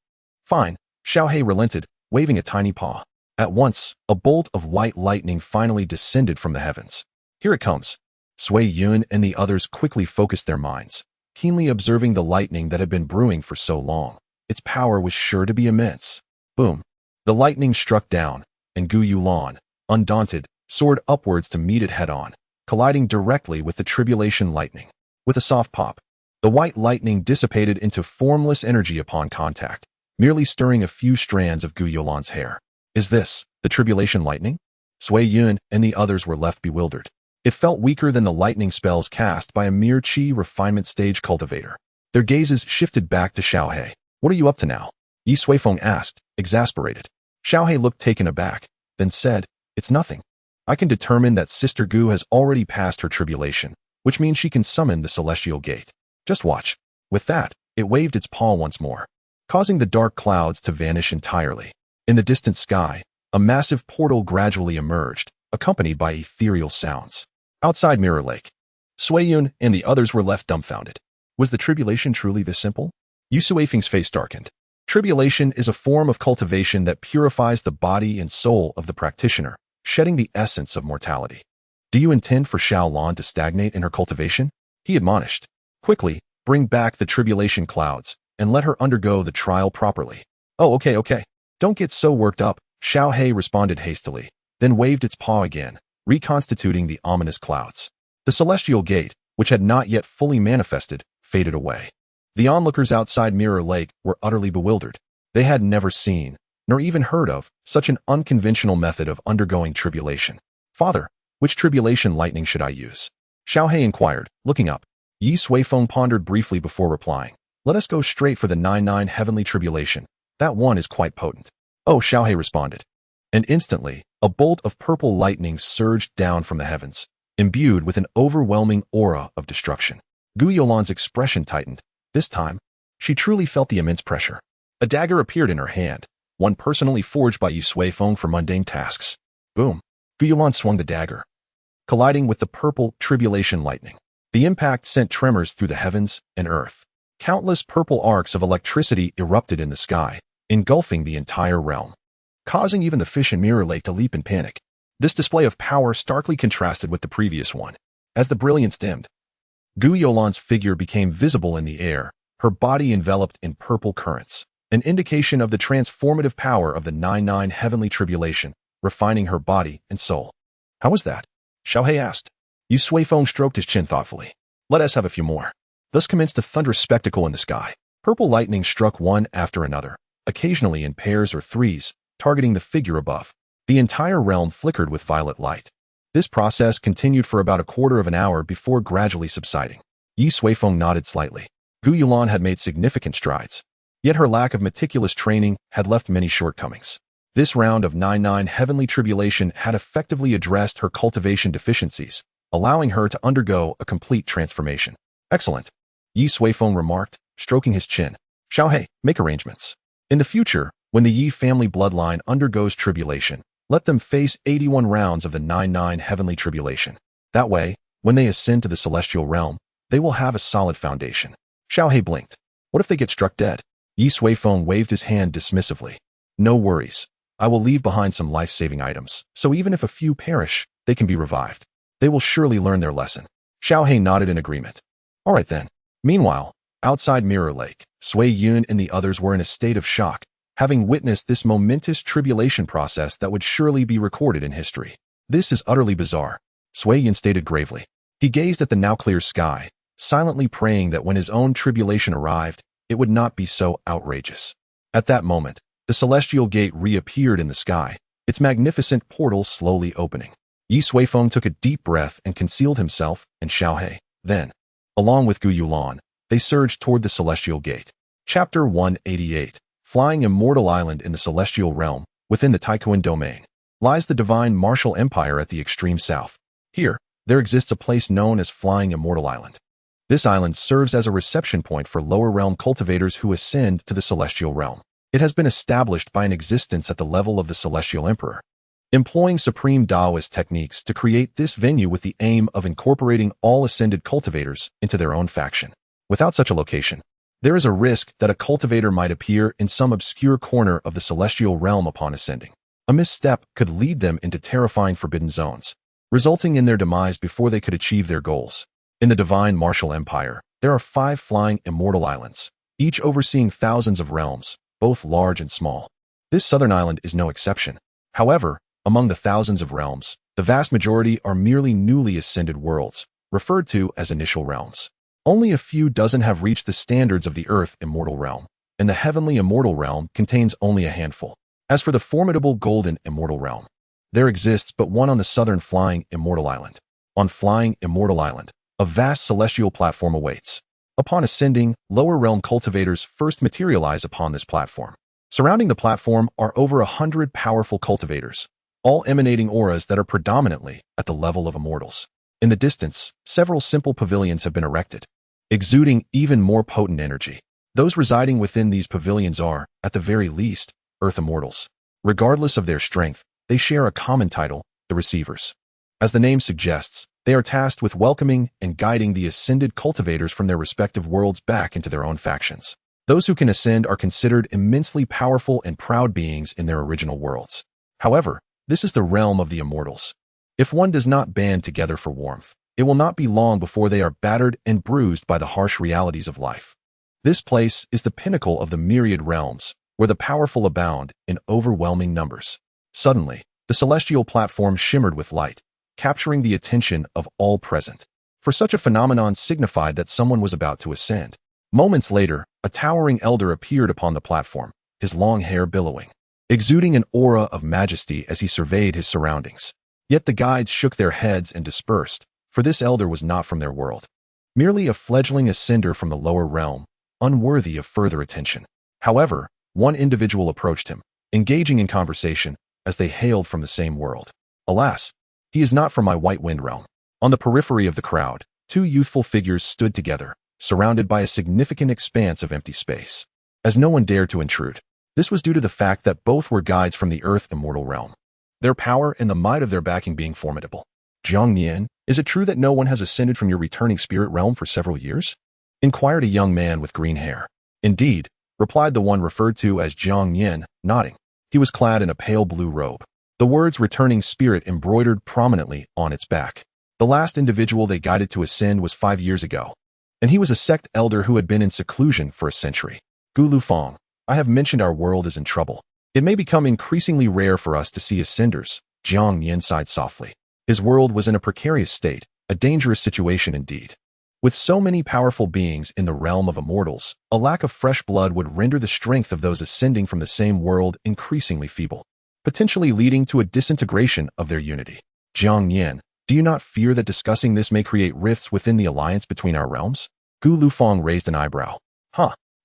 Fine. Xiaohe relented, waving a tiny paw. At once, a bolt of white lightning finally descended from the heavens. Here it comes. Sui Yun and the others quickly focused their minds, keenly observing the lightning that had been brewing for so long. Its power was sure to be immense. Boom. The lightning struck down, and Gu Yulan, undaunted, soared upwards to meet it head-on, colliding directly with the tribulation lightning. With a soft pop, the white lightning dissipated into formless energy upon contact, merely stirring a few strands of Gu Yulan's hair. Is this the tribulation lightning? Sui Yun and the others were left bewildered. It felt weaker than the lightning spells cast by a mere Qi refinement stage cultivator. Their gazes shifted back to Xiaohe. What are you up to now? Ye Suifeng asked, exasperated. Xiaohe looked taken aback, then said, It's nothing. I can determine that Sister Gu has already passed her tribulation, which means she can summon the celestial gate. Just watch. With that, it waved its paw once more, causing the dark clouds to vanish entirely. In the distant sky, a massive portal gradually emerged, accompanied by ethereal sounds. Outside Mirror Lake, Suiyun and the others were left dumbfounded. Was the tribulation truly this simple? Ye Suifeng's face darkened. Tribulation is a form of cultivation that purifies the body and soul of the practitioner, shedding the essence of mortality. Do you intend for Xiaolan to stagnate in her cultivation? He admonished. Quickly, bring back the tribulation clouds, and let her undergo the trial properly. Oh, okay. Don't get so worked up, Xiao He responded hastily, then waved its paw again, reconstituting the ominous clouds. The celestial gate, which had not yet fully manifested, faded away. The onlookers outside Mirror Lake were utterly bewildered. They had never seen, nor even heard of, such an unconventional method of undergoing tribulation. Father, which tribulation lightning should I use? Xiao He inquired, looking up. Ye Suifeng pondered briefly before replying. Let us go straight for the 9-9 heavenly tribulation. That one is quite potent. Oh, Xiao He responded. And instantly, a bolt of purple lightning surged down from the heavens, imbued with an overwhelming aura of destruction. Gu Yolan's expression tightened. This time, she truly felt the immense pressure. A dagger appeared in her hand, one personally forged by Ye Suifeng for mundane tasks. Boom. Gu Yolan swung the dagger, colliding with the purple tribulation lightning. The impact sent tremors through the heavens and earth. Countless purple arcs of electricity erupted in the sky, engulfing the entire realm, causing even the fish in Mirror Lake to leap in panic. This display of power starkly contrasted with the previous one. As the brilliance dimmed, Gu Yolan's figure became visible in the air, her body enveloped in purple currents, an indication of the transformative power of the 9-9 heavenly tribulation, refining her body and soul. How was that? Xiao He asked. Ye Suifeng stroked his chin thoughtfully. Let us have a few more. Thus commenced a thunderous spectacle in the sky. Purple lightning struck one after another, occasionally in pairs or threes, targeting the figure above. The entire realm flickered with violet light. This process continued for about a quarter of an hour before gradually subsiding. Ye Suifeng nodded slightly. Gu Yulan had made significant strides, yet her lack of meticulous training had left many shortcomings. This round of 9-9 heavenly tribulation had effectively addressed her cultivation deficiencies, allowing her to undergo a complete transformation. Excellent, Ye Suifeng remarked, stroking his chin. Xiao He, make arrangements. In the future, when the Yi family bloodline undergoes tribulation, let them face 81 rounds of the 9-9 heavenly tribulation. That way, when they ascend to the celestial realm, they will have a solid foundation. Xiao He blinked. What if they get struck dead? Ye Suifeng waved his hand dismissively. No worries. I will leave behind some life-saving items, so even if a few perish, they can be revived. They will surely learn their lesson. Xiao He nodded in agreement. All right then. Meanwhile, outside Mirror Lake, Suiyun and the others were in a state of shock, having witnessed this momentous tribulation process that would surely be recorded in history. This is utterly bizarre, Suiyun stated gravely. He gazed at the now clear sky, silently praying that when his own tribulation arrived, it would not be so outrageous. At that moment, the celestial gate reappeared in the sky, its magnificent portal slowly opening. Ye Suifeng took a deep breath and concealed himself and Xiao He. Then, along with Gu Yulan, they surged toward the celestial gate. Chapter 188. Flying Immortal Island in the Celestial Realm, within the Taikuan domain, lies the divine martial empire at the extreme south. Here, there exists a place known as Flying Immortal Island. This island serves as a reception point for lower realm cultivators who ascend to the celestial realm. It has been established by an existence at the level of the celestial emperor, employing supreme Taoist techniques to create this venue with the aim of incorporating all ascended cultivators into their own faction. Without such a location, there is a risk that a cultivator might appear in some obscure corner of the celestial realm upon ascending. A misstep could lead them into terrifying forbidden zones, resulting in their demise before they could achieve their goals. In the divine martial empire, there are 5 flying immortal islands, each overseeing thousands of realms, both large and small. This southern island is no exception. However, among the thousands of realms, the vast majority are merely newly ascended worlds, referred to as initial realms. Only a few dozen have reached the standards of the Earth Immortal Realm, and the Heavenly Immortal Realm contains only a handful. As for the formidable Golden Immortal Realm, there exists but one on the southern Flying Immortal Island. On Flying Immortal Island, a vast celestial platform awaits. Upon ascending, lower realm cultivators first materialize upon this platform. Surrounding the platform are over 100 powerful cultivators, all emanating auras that are predominantly at the level of immortals. In the distance, several simple pavilions have been erected, exuding even more potent energy. Those residing within these pavilions are, at the very least, Earth Immortals. Regardless of their strength, they share a common title, the Receivers. As the name suggests, they are tasked with welcoming and guiding the ascended cultivators from their respective worlds back into their own factions. Those who can ascend are considered immensely powerful and proud beings in their original worlds. However, this is the realm of the Immortals. If one does not band together for warmth, it will not be long before they are battered and bruised by the harsh realities of life. This place is the pinnacle of the myriad realms, where the powerful abound in overwhelming numbers. Suddenly, the celestial platform shimmered with light, capturing the attention of all present. For such a phenomenon signified that someone was about to ascend. Moments later, a towering elder appeared upon the platform, his long hair billowing, exuding an aura of majesty as he surveyed his surroundings. Yet the guides shook their heads and dispersed, for this elder was not from their world. Merely a fledgling ascender from the lower realm, unworthy of further attention. However, one individual approached him, engaging in conversation, as they hailed from the same world. Alas, he is not from my White Wind realm. On the periphery of the crowd, two youthful figures stood together, surrounded by a significant expanse of empty space. As no one dared to intrude, this was due to the fact that both were guides from the Earth Immortal realm. Their power and the might of their backing being formidable. Jiang Nian, is it true that no one has ascended from your returning spirit realm for several years? Inquired a young man with green hair. Indeed, replied the one referred to as Jiang Nian, nodding. He was clad in a pale blue robe. The words returning spirit embroidered prominently on its back. The last individual they guided to ascend was 5 years ago, and he was a sect elder who had been in seclusion for a century. Gu Lufeng, I have mentioned our world is in trouble. It may become increasingly rare for us to see ascenders, Jiang Nian sighed softly. His world was in a precarious state, a dangerous situation indeed. With so many powerful beings in the realm of immortals, a lack of fresh blood would render the strength of those ascending from the same world increasingly feeble, potentially leading to a disintegration of their unity. Jiang Nian, do you not fear that discussing this may create rifts within the alliance between our realms? Gu Lufeng raised an eyebrow.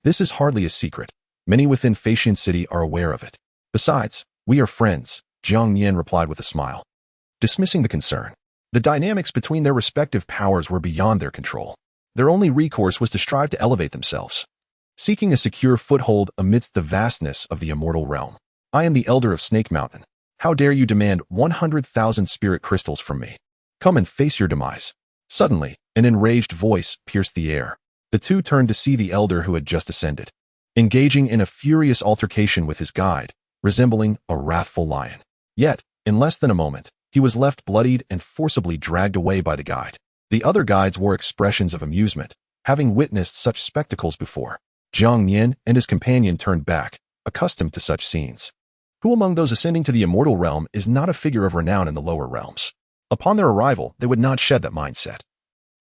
This is hardly a secret. Many within Faxian City are aware of it. Besides, we are friends, Jiang Nian replied with a smile. Dismissing the concern, the dynamics between their respective powers were beyond their control. Their only recourse was to strive to elevate themselves, seeking a secure foothold amidst the vastness of the immortal realm. I am the elder of Snake Mountain. How dare you demand 100,000 spirit crystals from me? Come and face your demise. Suddenly, an enraged voice pierced the air. The two turned to see the elder who had just ascended, engaging in a furious altercation with his guide, resembling a wrathful lion. Yet, in less than a moment, he was left bloodied and forcibly dragged away by the guide. The other guides wore expressions of amusement, having witnessed such spectacles before. Jiang Nian and his companion turned back, accustomed to such scenes. Who among those ascending to the immortal realm is not a figure of renown in the lower realms? Upon their arrival, they would not shed that mindset,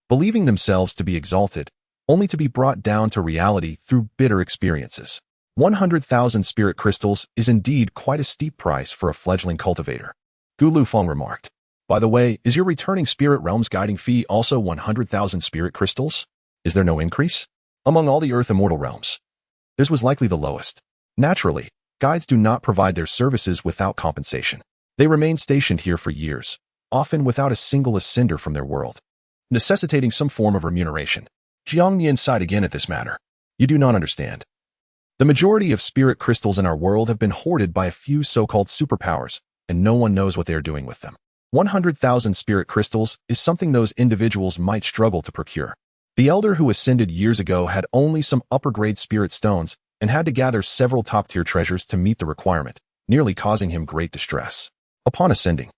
believing themselves to be exalted, only to be brought down to reality through bitter experiences. 100,000 spirit crystals is indeed quite a steep price for a fledgling cultivator. Gu Lufeng remarked. By the way, is your returning spirit realm's guiding fee also 100,000 spirit crystals? Is there no increase? Among all the Earth Immortal realms, theirs was likely the lowest. Naturally, guides do not provide their services without compensation. They remain stationed here for years, often without a single ascender from their world, necessitating some form of remuneration. Jiang Nian sighed again at this matter. You do not understand. The majority of spirit crystals in our world have been hoarded by a few so-called superpowers, and no one knows what they are doing with them. 100,000 spirit crystals is something those individuals might struggle to procure. The elder who ascended years ago had only some upper-grade spirit stones and had to gather several top-tier treasures to meet the requirement, nearly causing him great distress. Upon ascending,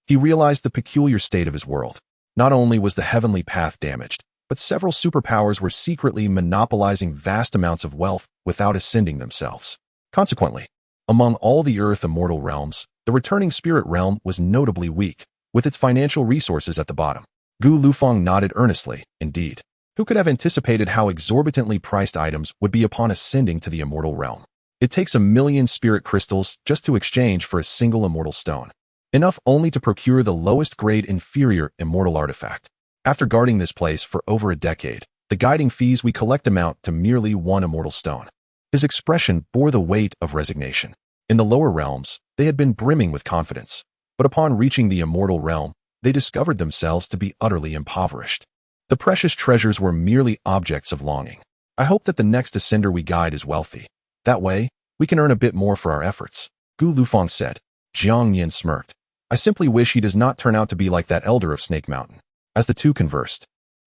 he realized the peculiar state of his world. Not only was the heavenly path damaged, but several superpowers were secretly monopolizing vast amounts of wealth without ascending themselves. Consequently, among all the Earth Immortal realms, the returning spirit realm was notably weak, with its financial resources at the bottom. Gu Lufeng nodded earnestly. Indeed, who could have anticipated how exorbitantly priced items would be upon ascending to the immortal realm? It takes 1,000,000 spirit crystals just to exchange for a single immortal stone, enough only to procure the lowest grade inferior immortal artifact. After guarding this place for over a decade, the guiding fees we collect amount to merely one immortal stone. His expression bore the weight of resignation. In the lower realms, they had been brimming with confidence, but upon reaching the immortal realm, they discovered themselves to be utterly impoverished. The precious treasures were merely objects of longing. I hope that the next ascender we guide is wealthy. That way, we can earn a bit more for our efforts. Gu Lufeng said. Jiang Yin smirked. I simply wish he does not turn out to be like that elder of Snake Mountain. As the two conversed,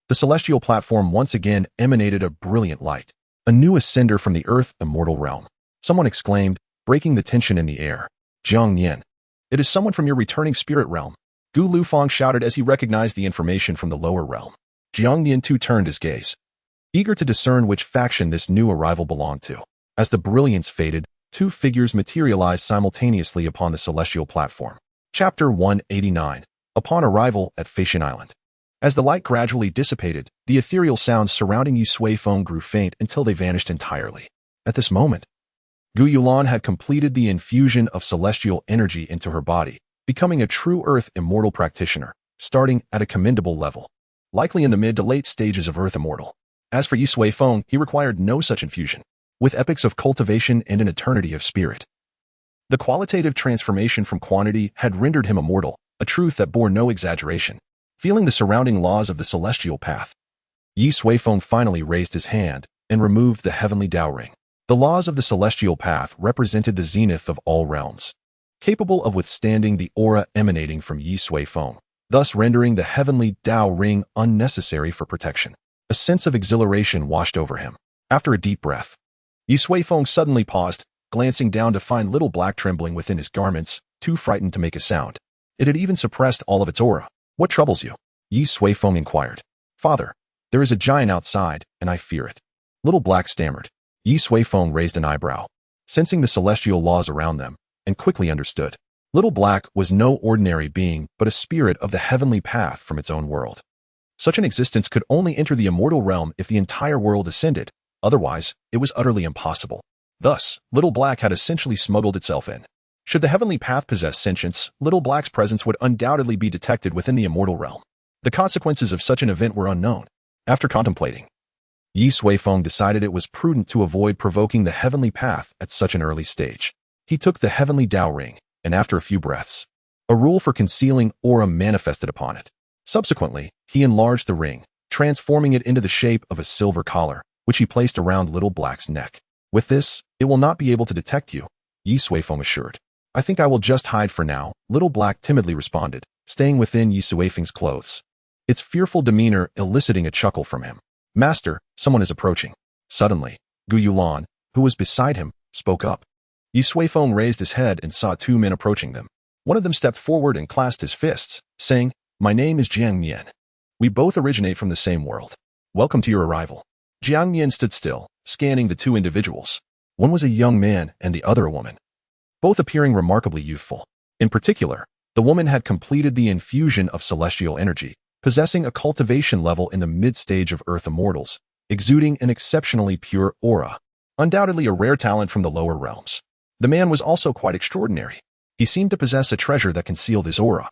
the celestial platform once again emanated a brilliant light. A new ascender from the Earth Immortal Realm. Someone exclaimed, breaking the tension in the air. Jiang Yin. It is someone from your returning spirit realm. Gu Lufeng shouted as he recognized the information from the lower realm. Jiang Yin too turned his gaze, eager to discern which faction this new arrival belonged to. As the brilliance faded, two figures materialized simultaneously upon the celestial platform. Chapter 189. Upon arrival at Pavilion Island. As the light gradually dissipated, the ethereal sounds surrounding Ye Suifeng grew faint until they vanished entirely. At this moment, Gu Yulan had completed the infusion of celestial energy into her body, becoming a true Earth Immortal practitioner, starting at a commendable level, likely in the mid to late stages of Earth Immortal. As for Ye Suifeng, he required no such infusion, with epochs of cultivation and an eternity of spirit. The qualitative transformation from quantity had rendered him immortal, a truth that bore no exaggeration. Feeling the surrounding laws of the celestial path, Ye Suifeng finally raised his hand and removed the heavenly Dao ring. The laws of the celestial path represented the zenith of all realms, capable of withstanding the aura emanating from Ye Suifeng, thus rendering the heavenly Dao ring unnecessary for protection. A sense of exhilaration washed over him. After a deep breath, Ye Suifeng suddenly paused, glancing down to find Little Black trembling within his garments, too frightened to make a sound. It had even suppressed all of its aura. What troubles you? Ye Suifeng inquired. Father, there is a giant outside, and I fear it. Little Black stammered. Ye Suifeng raised an eyebrow, sensing the celestial laws around them, and quickly understood. Little Black was no ordinary being, but a spirit of the heavenly path from its own world. Such an existence could only enter the immortal realm if the entire world ascended, otherwise, it was utterly impossible. Thus, Little Black had essentially smuggled itself in. Should the heavenly path possess sentience, Little Black's presence would undoubtedly be detected within the immortal realm. The consequences of such an event were unknown. After contemplating, Ye Suifeng decided it was prudent to avoid provoking the heavenly path at such an early stage. He took the heavenly Dao ring, and after a few breaths, a rule for concealing aura manifested upon it. Subsequently, he enlarged the ring, transforming it into the shape of a silver collar, which he placed around Little Black's neck. With this, it will not be able to detect you, Ye Suifeng assured. I think I will just hide for now, Little Black timidly responded, staying within Ye Suifeng's clothes, its fearful demeanor eliciting a chuckle from him. Master, someone is approaching. Suddenly, Gu Yulan, who was beside him, spoke up. Ye Suifeng raised his head and saw two men approaching them. One of them stepped forward and clasped his fists, saying, My name is Jiang Mian. We both originate from the same world. Welcome to your arrival. Jiang Mian stood still, scanning the two individuals. One was a young man and the other a woman, both appearing remarkably youthful. In particular, the woman had completed the infusion of celestial energy, possessing a cultivation level in the mid-stage of Earth Immortals, exuding an exceptionally pure aura, undoubtedly a rare talent from the lower realms. The man was also quite extraordinary. He seemed to possess a treasure that concealed his aura,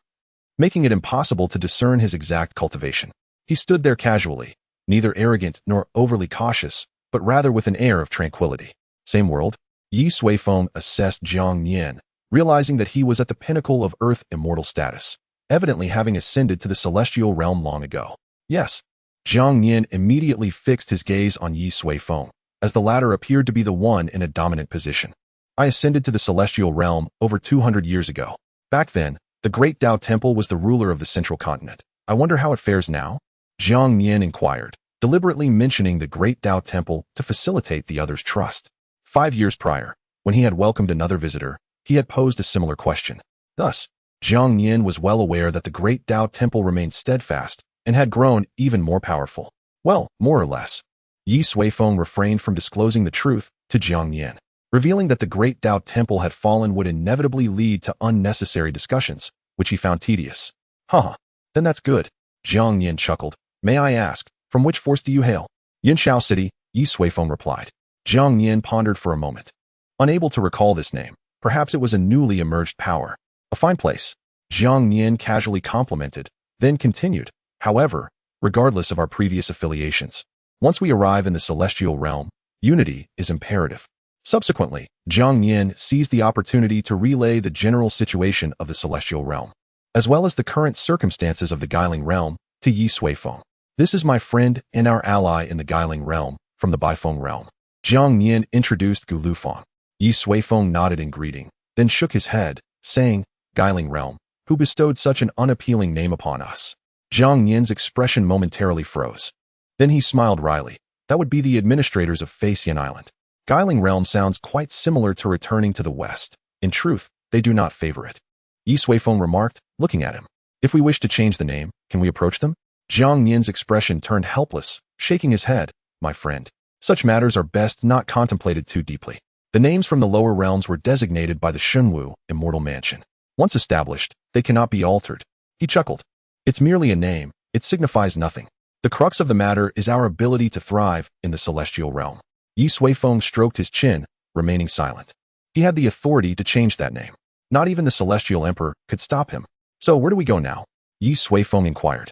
making it impossible to discern his exact cultivation. He stood there casually, neither arrogant nor overly cautious, but rather with an air of tranquility. Same world? Ye Suifeng assessed Jiang Mian, realizing that he was at the pinnacle of Earth Immortal status, evidently having ascended to the celestial realm long ago. Yes. Jiang Mian immediately fixed his gaze on Ye Suifeng, as the latter appeared to be the one in a dominant position. I ascended to the celestial realm over 200 years ago. Back then, the Great Dao Temple was the ruler of the central continent. I wonder how it fares now? Jiang Mian inquired, deliberately mentioning the Great Dao Temple to facilitate the other's trust. 5 years prior, when he had welcomed another visitor, he had posed a similar question. Thus, Jiang Mian was well aware that the Great Dao Temple remained steadfast and had grown even more powerful. Well, more or less. Ye Suifeng refrained from disclosing the truth to Jiang Mian, revealing that the Great Dao Temple had fallen would inevitably lead to unnecessary discussions, which he found tedious. Then that's good. Jiang Mian chuckled. May I ask, from which force do you hail? Yinshao City, Ye Suifeng replied. Jiang Mian pondered for a moment, unable to recall this name. Perhaps it was a newly emerged power. A fine place. Jiang Mian casually complimented, then continued. However, regardless of our previous affiliations, once we arrive in the celestial realm, unity is imperative. Subsequently, Jiang Mian seized the opportunity to relay the general situation of the celestial realm, as well as the current circumstances of the Guiling realm, to Ye Suifeng. This is my friend and our ally in the Guiling realm, from the Baifeng realm. Jiang Nian introduced Gu Lufang. Ye Suifeng nodded in greeting, then shook his head, saying, Guiling realm, who bestowed such an unappealing name upon us? Jiang Nian's expression momentarily froze. Then he smiled wryly. That would be the administrators of Pavilion Island. Guiling realm sounds quite similar to returning to the west. In truth, they do not favor it. Ye Suifeng remarked, looking at him. If we wish to change the name, can we approach them? Jiang Nian's expression turned helpless, shaking his head. My friend, such matters are best not contemplated too deeply. The names from the lower realms were designated by the Shunwu, immortal mansion. Once established, they cannot be altered. He chuckled. It's merely a name, it signifies nothing. The crux of the matter is our ability to thrive in the celestial realm. Ye Suifeng stroked his chin, remaining silent. He had the authority to change that name. Not even the celestial emperor could stop him. So where do we go now? Ye Suifeng inquired.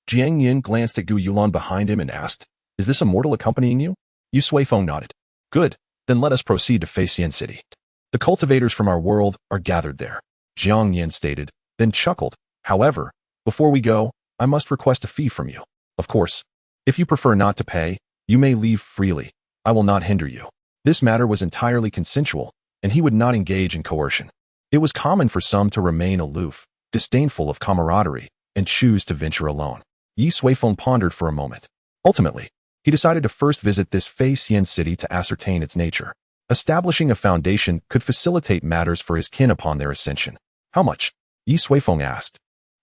Jiang Yin glanced at Gu Yulan behind him and asked, Is this a mortal accompanying you? Ye Suifeng nodded. Good, then let us proceed to Pavilion City. The cultivators from our world are gathered there. Jiang Yin stated, then chuckled. However, before we go, I must request a fee from you. Of course, if you prefer not to pay, you may leave freely. I will not hinder you. This matter was entirely consensual, and he would not engage in coercion. It was common for some to remain aloof, disdainful of camaraderie, and choose to venture alone. Ye Suifeng pondered for a moment. Ultimately, he decided to first visit this Pavilion City to ascertain its nature. Establishing a foundation could facilitate matters for his kin upon their ascension. How much? Ye Suifeng asked.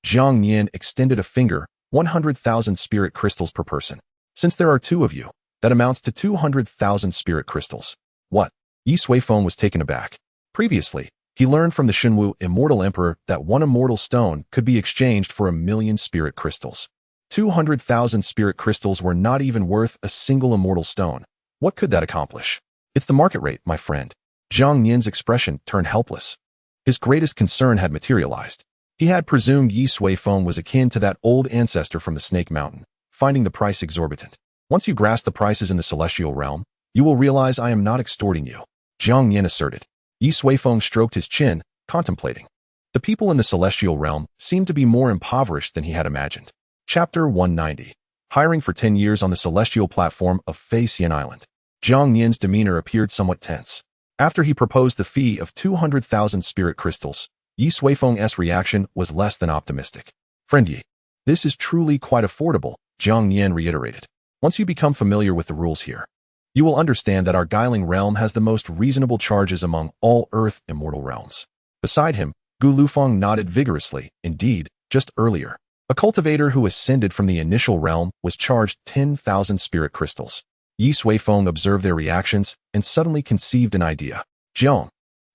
Jiang Nian extended a finger, 100,000 spirit crystals per person. Since there are 2 of you, that amounts to 200,000 spirit crystals. What? Ye Suifeng was taken aback. Previously, he learned from the Shunwu immortal emperor that 1 immortal stone could be exchanged for 1,000,000 spirit crystals. 200,000 spirit crystals were not even worth a single immortal stone. What could that accomplish? It's the market rate, my friend. Jiang Nian's expression turned helpless. His greatest concern had materialized. He had presumed Ye Suifeng was akin to that old ancestor from the Snake Mountain, finding the price exorbitant. Once you grasp the prices in the celestial realm, you will realize I am not extorting you, Jiang Nian asserted. Ye Suifeng stroked his chin, contemplating. The people in the celestial realm seemed to be more impoverished than he had imagined. Chapter 190. Hiring for 10 years on the celestial platform of Pavilion Island. Jiang Nian's demeanor appeared somewhat tense. After he proposed the fee of 200,000 spirit crystals, Ye Suifeng's reaction was less than optimistic. Friend Ye, this is truly quite affordable, Jiang Nian reiterated. Once you become familiar with the rules here, you will understand that our Guiling realm has the most reasonable charges among all Earth immortal realms. Beside him, Gu Lufang nodded vigorously. Indeed, just earlier, a cultivator who ascended from the initial realm was charged 10,000 spirit crystals. Ye Suifeng observed their reactions and suddenly conceived an idea. Jiang,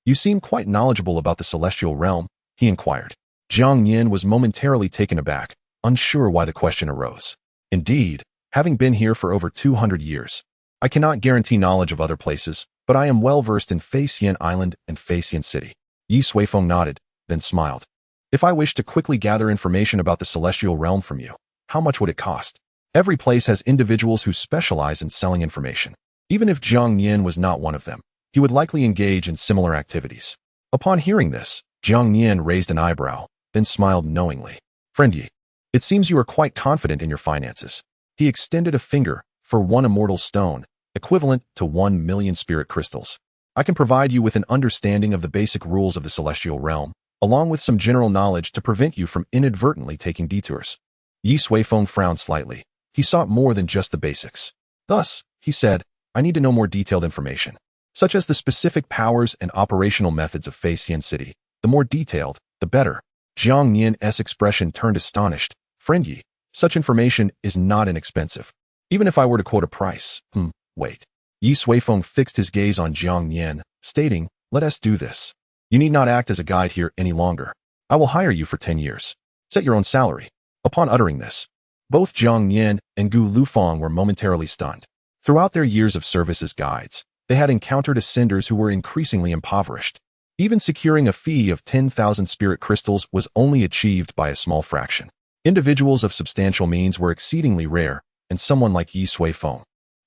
you seem quite knowledgeable about the celestial realm, he inquired. Jiang Yin was momentarily taken aback, unsure why the question arose. Indeed, having been here for over 200 years, I cannot guarantee knowledge of other places, but I am well versed in Pavilion Island and Pavilion City. Ye Suifeng nodded, then smiled. If I wish to quickly gather information about the celestial realm from you, how much would it cost? Every place has individuals who specialize in selling information. Even if Jiang Yin was not one of them, he would likely engage in similar activities. Upon hearing this, Jiang Yin raised an eyebrow, then smiled knowingly. Friend Ye, it seems you are quite confident in your finances. He extended a finger for 1 immortal stone, equivalent to 1,000,000 spirit crystals. I can provide you with an understanding of the basic rules of the celestial realm, along with some general knowledge to prevent you from inadvertently taking detours. Ye Suifeng frowned slightly. He sought more than just the basics. Thus, he said, I need to know more detailed information, such as the specific powers and operational methods of Pavilion City. The more detailed, the better. Jiang Yin's expression turned astonished. Friend Ye, such information is not inexpensive. Even if I were to quote a price. Wait. Ye Suifeng fixed his gaze on Jiang Yin, stating, let us do this. You need not act as a guide here any longer. I will hire you for 10 years. Set your own salary. Upon uttering this, both Jiang Yin and Gu Lufang were momentarily stunned. Throughout their years of service as guides, they had encountered ascenders who were increasingly impoverished. Even securing a fee of 10,000 spirit crystals was only achieved by a small fraction. Individuals of substantial means were exceedingly rare, and someone like Ye Suifeng,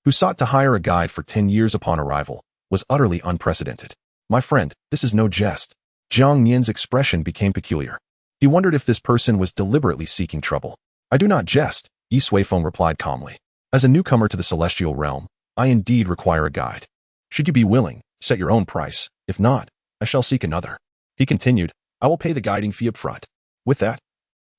who sought to hire a guide for 10 years upon arrival, was utterly unprecedented. My friend, this is no jest. Jiang Yin's expression became peculiar. He wondered if this person was deliberately seeking trouble. I do not jest, Ye Suifeng replied calmly. As a newcomer to the celestial realm, I indeed require a guide. Should you be willing, set your own price. If not, I shall seek another. He continued, I will pay the guiding fee up front. With that,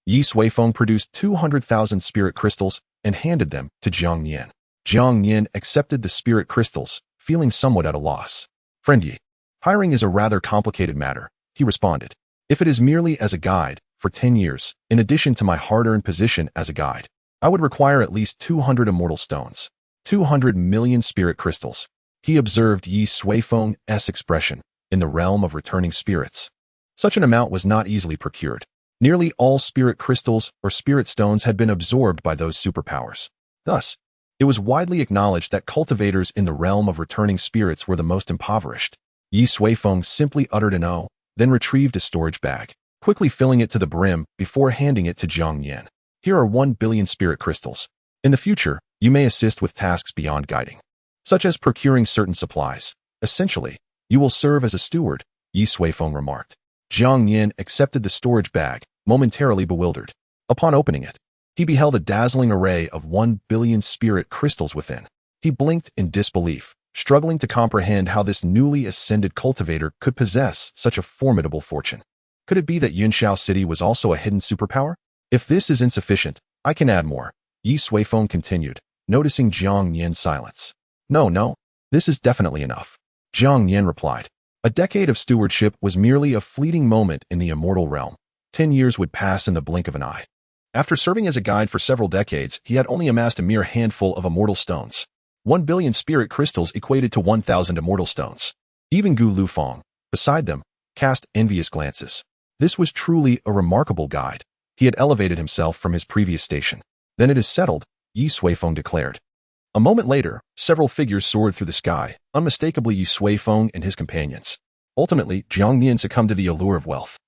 Ye Suifeng produced 200,000 spirit crystals and handed them to Jiang Nian. Jiang Nian accepted the spirit crystals, feeling somewhat at a loss. Friend Ye, hiring is a rather complicated matter, he responded. If it is merely as a guide, for 10 years, in addition to my hard-earned position as a guide, I would require at least 200 immortal stones, 200 million spirit crystals. He observed Ye Suifeng's expression in the realm of returning spirits. Such an amount was not easily procured. Nearly all spirit crystals or spirit stones had been absorbed by those superpowers. Thus, it was widely acknowledged that cultivators in the realm of returning spirits were the most impoverished. Ye Suifeng simply uttered an "oh," then retrieved a storage bag, quickly filling it to the brim before handing it to Jiang Nian. Here are 1 billion spirit crystals. In the future, you may assist with tasks beyond guiding, such as procuring certain supplies. Essentially, you will serve as a steward, Ye Suifeng remarked. Jiang Nian accepted the storage bag, momentarily bewildered. Upon opening it, he beheld a dazzling array of 1 billion spirit crystals within. He blinked in disbelief, struggling to comprehend how this newly ascended cultivator could possess such a formidable fortune. Could it be that Yunshao City was also a hidden superpower? If this is insufficient, I can add more, Ye Suifeng continued, noticing Jiang Nian's silence. No, this is definitely enough, Jiang Nian replied. A decade of stewardship was merely a fleeting moment in the immortal realm. 10 years would pass in the blink of an eye. After serving as a guide for several decades, he had only amassed a mere handful of immortal stones. 1 billion spirit crystals equated to 1,000 immortal stones. Even Gu Lufeng, beside them, cast envious glances. This was truly a remarkable guide. He had elevated himself from his previous station. Then it is settled, Ye Suifeng declared. A moment later, several figures soared through the sky, unmistakably Ye Suifeng and his companions. Ultimately, Jiang Nian succumbed to the allure of wealth,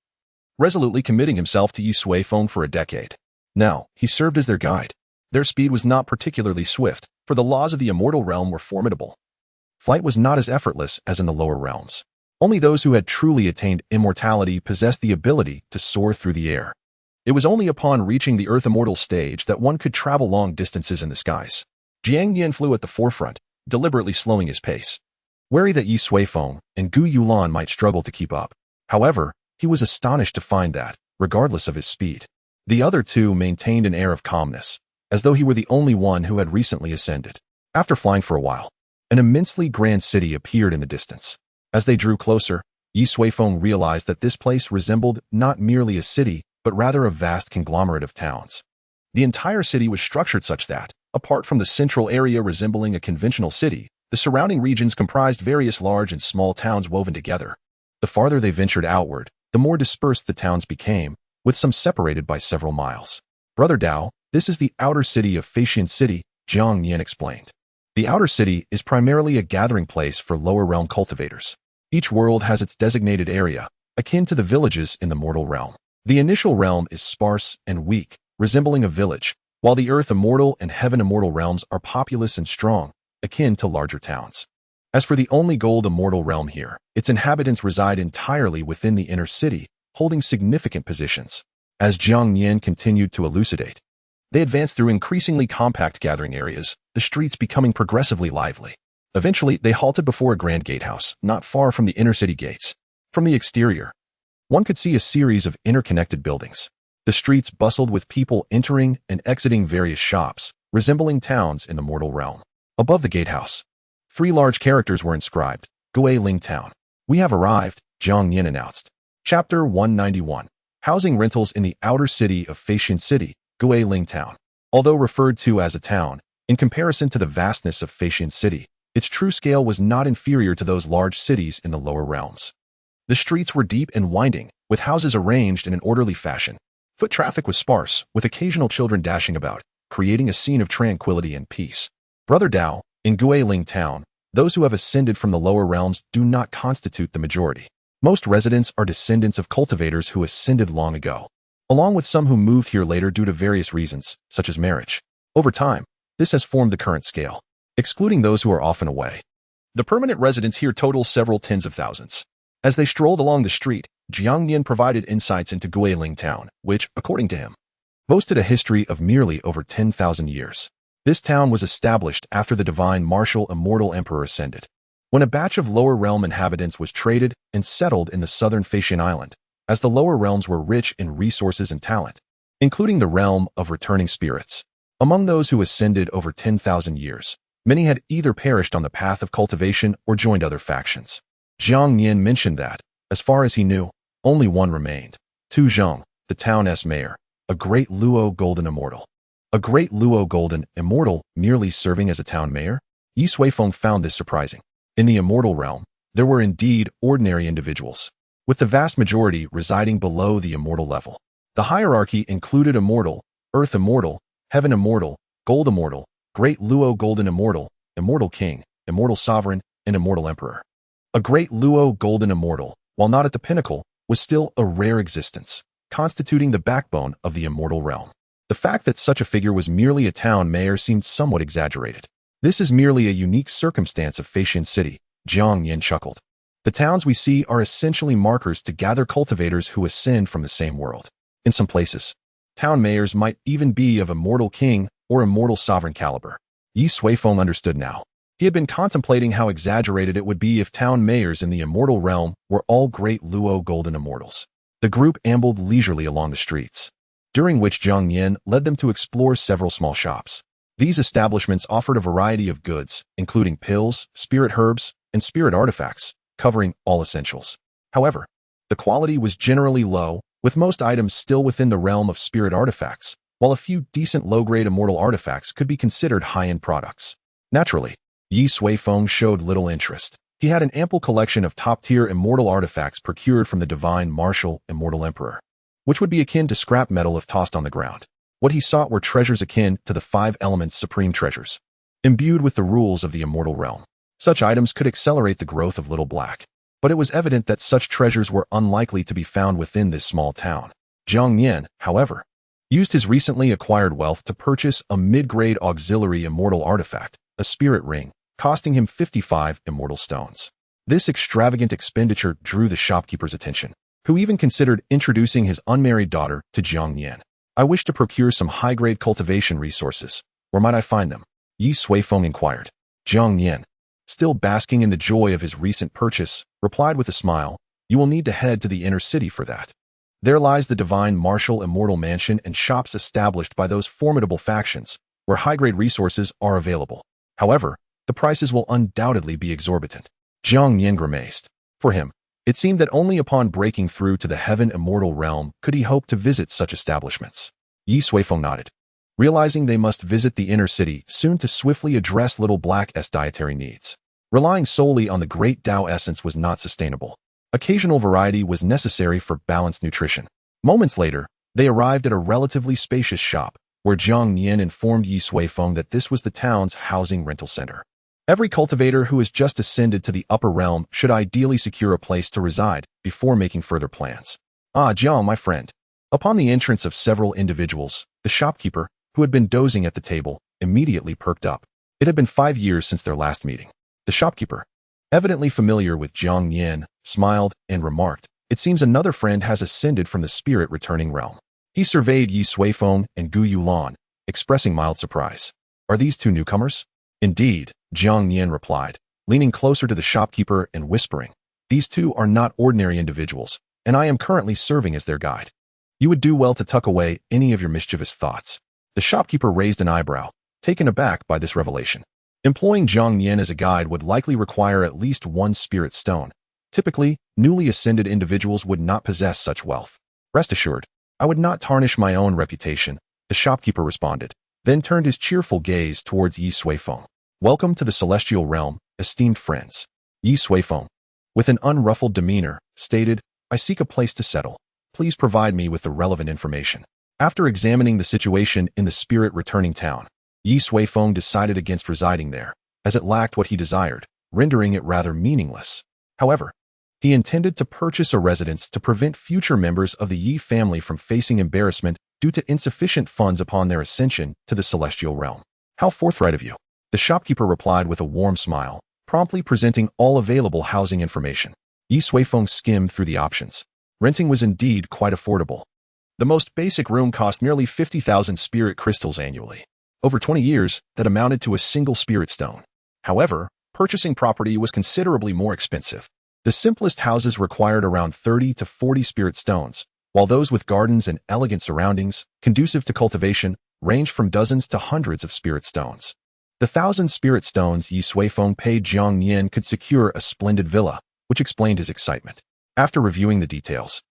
resolutely committing himself to Ye Suifeng for a decade. Now, he served as their guide. Their speed was not particularly swift, for the laws of the immortal realm were formidable. Flight was not as effortless as in the lower realms. Only those who had truly attained immortality possessed the ability to soar through the air. It was only upon reaching the Earth Immortal stage that one could travel long distances in the skies. Jiang Nian flew at the forefront, deliberately slowing his pace, wary that Ye Suifeng and Gu Yulan might struggle to keep up. However, he was astonished to find that, regardless of his speed, the other two maintained an air of calmness, as though he were the only one who had recently ascended. After flying for a while, an immensely grand city appeared in the distance. As they drew closer, Ye Suifeng realized that this place resembled not merely a city, but rather a vast conglomerate of towns. The entire city was structured such that, apart from the central area resembling a conventional city, the surrounding regions comprised various large and small towns woven together. The farther they ventured outward, the more dispersed the towns became, with some separated by several miles. Brother Dao, this is the outer city of Pavilion City, Jiang Nian explained. The outer city is primarily a gathering place for lower realm cultivators. Each world has its designated area, akin to the villages in the mortal realm. The initial realm is sparse and weak, resembling a village, while the earth immortal and heaven immortal realms are populous and strong, akin to larger towns. As for the only gold immortal realm here, its inhabitants reside entirely within the inner city, holding significant positions. As Jiang Nian continued to elucidate, they advanced through increasingly compact gathering areas, the streets becoming progressively lively. Eventually, they halted before a grand gatehouse, not far from the inner city gates. From the exterior, one could see a series of interconnected buildings. The streets bustled with people entering and exiting various shops, resembling towns in the mortal realm. Above the gatehouse, 3 large characters were inscribed, Guiling Town. We have arrived, Jiang Nian announced. Chapter 191. Housing rentals in the outer city of Pavilion City, Guiling Town. Although referred to as a town, in comparison to the vastness of Pavilion City, its true scale was not inferior to those large cities in the lower realms. The streets were deep and winding, with houses arranged in an orderly fashion. Foot traffic was sparse, with occasional children dashing about, creating a scene of tranquility and peace. Brother Dao, in Guiling Town, those who have ascended from the lower realms do not constitute the majority. Most residents are descendants of cultivators who ascended long ago, along with some who moved here later due to various reasons, such as marriage. Over time, this has formed the current scale, excluding those who are often away. The permanent residents here total several tens of thousands. As they strolled along the street, Jiang Nian provided insights into Guiling Town, which, according to him, boasted a history of merely over 10,000 years. This town was established after the divine martial immortal emperor ascended, when a batch of lower realm inhabitants was traded and settled in the southern Phaeacian island, as the lower realms were rich in resources and talent, including the realm of returning spirits. Among those who ascended over 10,000 years, many had either perished on the path of cultivation or joined other factions. Zhang Yin mentioned that, as far as he knew, only one remained. Tu Zheng, the town's mayor, a great Luo golden immortal. A great Luo golden immortal merely serving as a town mayor? Ye Suifeng found this surprising. In the immortal realm, there were indeed ordinary individuals, with the vast majority residing below the immortal level. The hierarchy included immortal, earth immortal, heaven immortal, gold immortal, great Luo golden immortal, immortal king, immortal sovereign, and immortal emperor. A great Luo golden immortal, while not at the pinnacle, was still a rare existence, constituting the backbone of the immortal realm. The fact that such a figure was merely a town mayor seemed somewhat exaggerated. This is merely a unique circumstance of Phaeacian City, Zhang Yin chuckled. The towns we see are essentially markers to gather cultivators who ascend from the same world. In some places, town mayors might even be of immortal king or immortal sovereign caliber. Ye Suifeng understood now. He had been contemplating how exaggerated it would be if town mayors in the immortal realm were all great Luo golden immortals. The group ambled leisurely along the streets, during which Zhang Yin led them to explore several small shops. These establishments offered a variety of goods, including pills, spirit herbs, and spirit artifacts, covering all essentials. However, the quality was generally low, with most items still within the realm of spirit artifacts, while a few decent low-grade immortal artifacts could be considered high-end products. Naturally, Ye Suifeng showed little interest. He had an ample collection of top-tier immortal artifacts procured from the divine martial immortal emperor, which would be akin to scrap metal if tossed on the ground. What he sought were treasures akin to the 5 elements supreme treasures, imbued with the rules of the immortal realm. Such items could accelerate the growth of Little Black, but it was evident that such treasures were unlikely to be found within this small town. Zhang Yin, however, used his recently acquired wealth to purchase a mid-grade auxiliary immortal artifact, a spirit ring, costing him 55 immortal stones. This extravagant expenditure drew the shopkeeper's attention, who even considered introducing his unmarried daughter to Zhang Yin. I wish to procure some high-grade cultivation resources. Where might I find them? Ye Suifeng inquired. Zhang Yin, still basking in the joy of his recent purchase, replied with a smile, you will need to head to the inner city for that. There lies the divine martial immortal mansion and shops established by those formidable factions, where high-grade resources are available. However, the prices will undoubtedly be exorbitant. Zhang Yin grimaced. For him, it seemed that only upon breaking through to the heaven immortal realm could he hope to visit such establishments. Ye Suifeng nodded, realizing they must visit the inner city soon to swiftly address Little Black's dietary needs. Relying solely on the great Dao essence was not sustainable. Occasional variety was necessary for balanced nutrition. Moments later, they arrived at a relatively spacious shop, where Zhang Yin informed Ye Suifeng that this was the town's housing rental center. Every cultivator who has just ascended to the upper realm should ideally secure a place to reside before making further plans. Ah, Jiang, my friend. Upon the entrance of several individuals, the shopkeeper, who had been dozing at the table, immediately perked up. It had been 5 years since their last meeting. The shopkeeper, evidently familiar with Zhang Yin, smiled and remarked, it seems another friend has ascended from the spirit returning realm. He surveyed Ye Suifeng and Gu Yulan, expressing mild surprise. Are these two newcomers? Indeed, Zhang Yin replied, leaning closer to the shopkeeper and whispering, these two are not ordinary individuals, and I am currently serving as their guide. You would do well to tuck away any of your mischievous thoughts. The shopkeeper raised an eyebrow, taken aback by this revelation. Employing Zhang Yin as a guide would likely require at least 1 spirit stone. Typically, newly ascended individuals would not possess such wealth. Rest assured, I would not tarnish my own reputation, the shopkeeper responded, then turned his cheerful gaze towards Ye Suifeng. Welcome to the celestial realm, esteemed friends. Ye Suifeng, with an unruffled demeanor, stated, I seek a place to settle. Please provide me with the relevant information. After examining the situation in the spirit returning town, Ye Suifeng decided against residing there, as it lacked what he desired, rendering it rather meaningless. However, he intended to purchase a residence to prevent future members of the Ye family from facing embarrassment due to insufficient funds upon their ascension to the celestial realm. How forthright of you. The shopkeeper replied with a warm smile, promptly presenting all available housing information. Ye Suifeng skimmed through the options. Renting was indeed quite affordable. The most basic room cost merely 50,000 spirit crystals annually. Over 20 years, that amounted to a single spirit stone. However, purchasing property was considerably more expensive. The simplest houses required around 30 to 40 spirit stones, while those with gardens and elegant surroundings, conducive to cultivation, ranged from dozens to hundreds of spirit stones. The 1,000 spirit stones Ye Suifeng paid Jiang Nian could secure a splendid villa, which explained his excitement. After reviewing the details,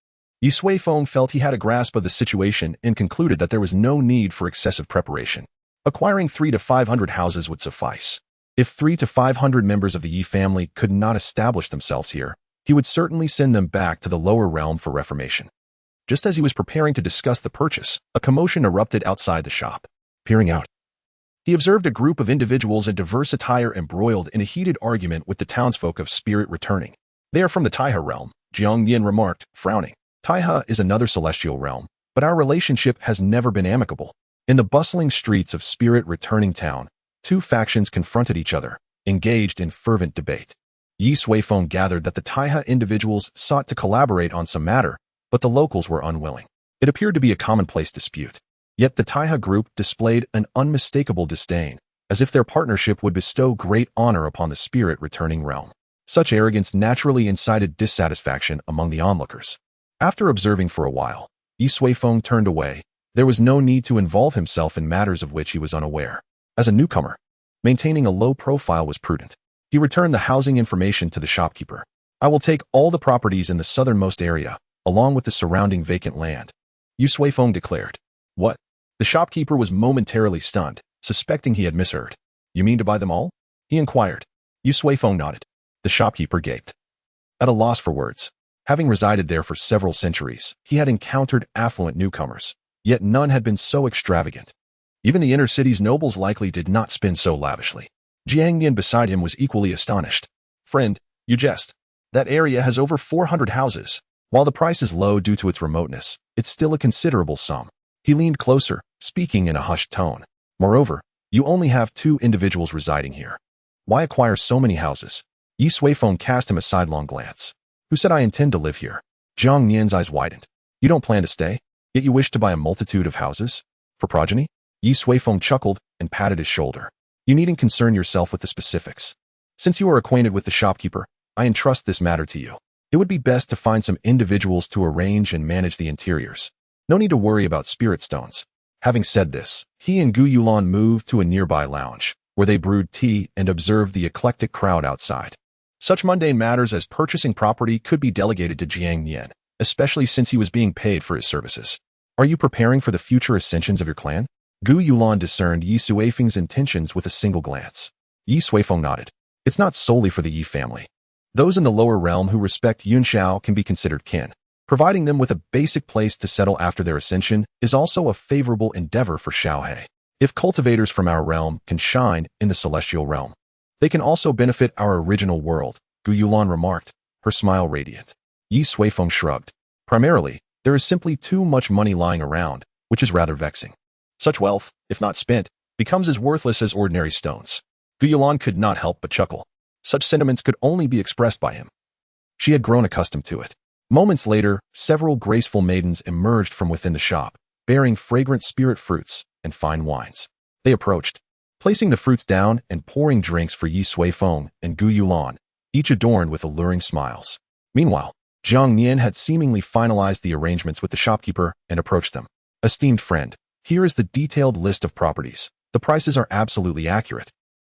Ye Suifeng felt he had a grasp of the situation and concluded that there was no need for excessive preparation. Acquiring 300 to 500 houses would suffice. If 300 to 500 members of the Ye family could not establish themselves here, he would certainly send them back to the lower realm for reformation. Just as he was preparing to discuss the purchase, a commotion erupted outside the shop. Peering out, he observed a group of individuals in diverse attire embroiled in a heated argument with the townsfolk of spirit returning. They are from the Taiha realm, Jiang Nian remarked, frowning. Taiha is another celestial realm, but our relationship has never been amicable. In the bustling streets of spirit returning town, two factions confronted each other, engaged in fervent debate. Ye Suifeng gathered that the Taiha individuals sought to collaborate on some matter, but the locals were unwilling. It appeared to be a commonplace dispute. Yet the Taiha group displayed an unmistakable disdain, as if their partnership would bestow great honor upon the spirit returning realm. Such arrogance naturally incited dissatisfaction among the onlookers. After observing for a while, Ye Suifeng turned away. There was no need to involve himself in matters of which he was unaware. As a newcomer, maintaining a low profile was prudent. He returned the housing information to the shopkeeper. I will take all the properties in the southernmost area, along with the surrounding vacant land, Ye Suifeng declared. What? The shopkeeper was momentarily stunned, suspecting he had misheard. You mean to buy them all? He inquired. Ye Suifeng nodded. The shopkeeper gaped. At a loss for words. Having resided there for several centuries, he had encountered affluent newcomers, yet none had been so extravagant. Even the inner city's nobles likely did not spend so lavishly. Jiang Nian beside him was equally astonished. Friend, you jest. That area has over 400 houses. While the price is low due to its remoteness, it's still a considerable sum. He leaned closer, speaking in a hushed tone. Moreover, you only have 2 individuals residing here. Why acquire so many houses? Ye Suifeng cast him a sidelong glance. Who said I intend to live here? Jiang Nian's eyes widened. You don't plan to stay, yet you wish to buy a multitude of houses? For progeny? Ye Suifeng chuckled and patted his shoulder. You needn't concern yourself with the specifics. Since you are acquainted with the shopkeeper, I entrust this matter to you. It would be best to find some individuals to arrange and manage the interiors. No need to worry about spirit stones. Having said this, he and Gu Yulan moved to a nearby lounge, where they brewed tea and observed the eclectic crowd outside. Such mundane matters as purchasing property could be delegated to Jiang Nian, especially since he was being paid for his services. Are you preparing for the future ascensions of your clan? Gu Yulan discerned Ye Suifeng's intentions with a single glance. Ye Suifeng nodded. It's not solely for the Ye family. Those in the lower realm who respect Yunxiao can be considered kin. Providing them with a basic place to settle after their ascension is also a favorable endeavor for Xiaohe. If cultivators from our realm can shine in the celestial realm, they can also benefit our original world, Gu Yulan remarked, her smile radiant. Ye Suifeng shrugged. Primarily, there is simply too much money lying around, which is rather vexing. Such wealth, if not spent, becomes as worthless as ordinary stones. Gu Yulan could not help but chuckle. Such sentiments could only be expressed by him. She had grown accustomed to it. Moments later, several graceful maidens emerged from within the shop, bearing fragrant spirit fruits and fine wines. They approached, placing the fruits down and pouring drinks for Ye Suifeng and Gu Yulan, each adorned with alluring smiles. Meanwhile, Jiang Nian had seemingly finalized the arrangements with the shopkeeper and approached them. Esteemed friend, here is the detailed list of properties. The prices are absolutely accurate.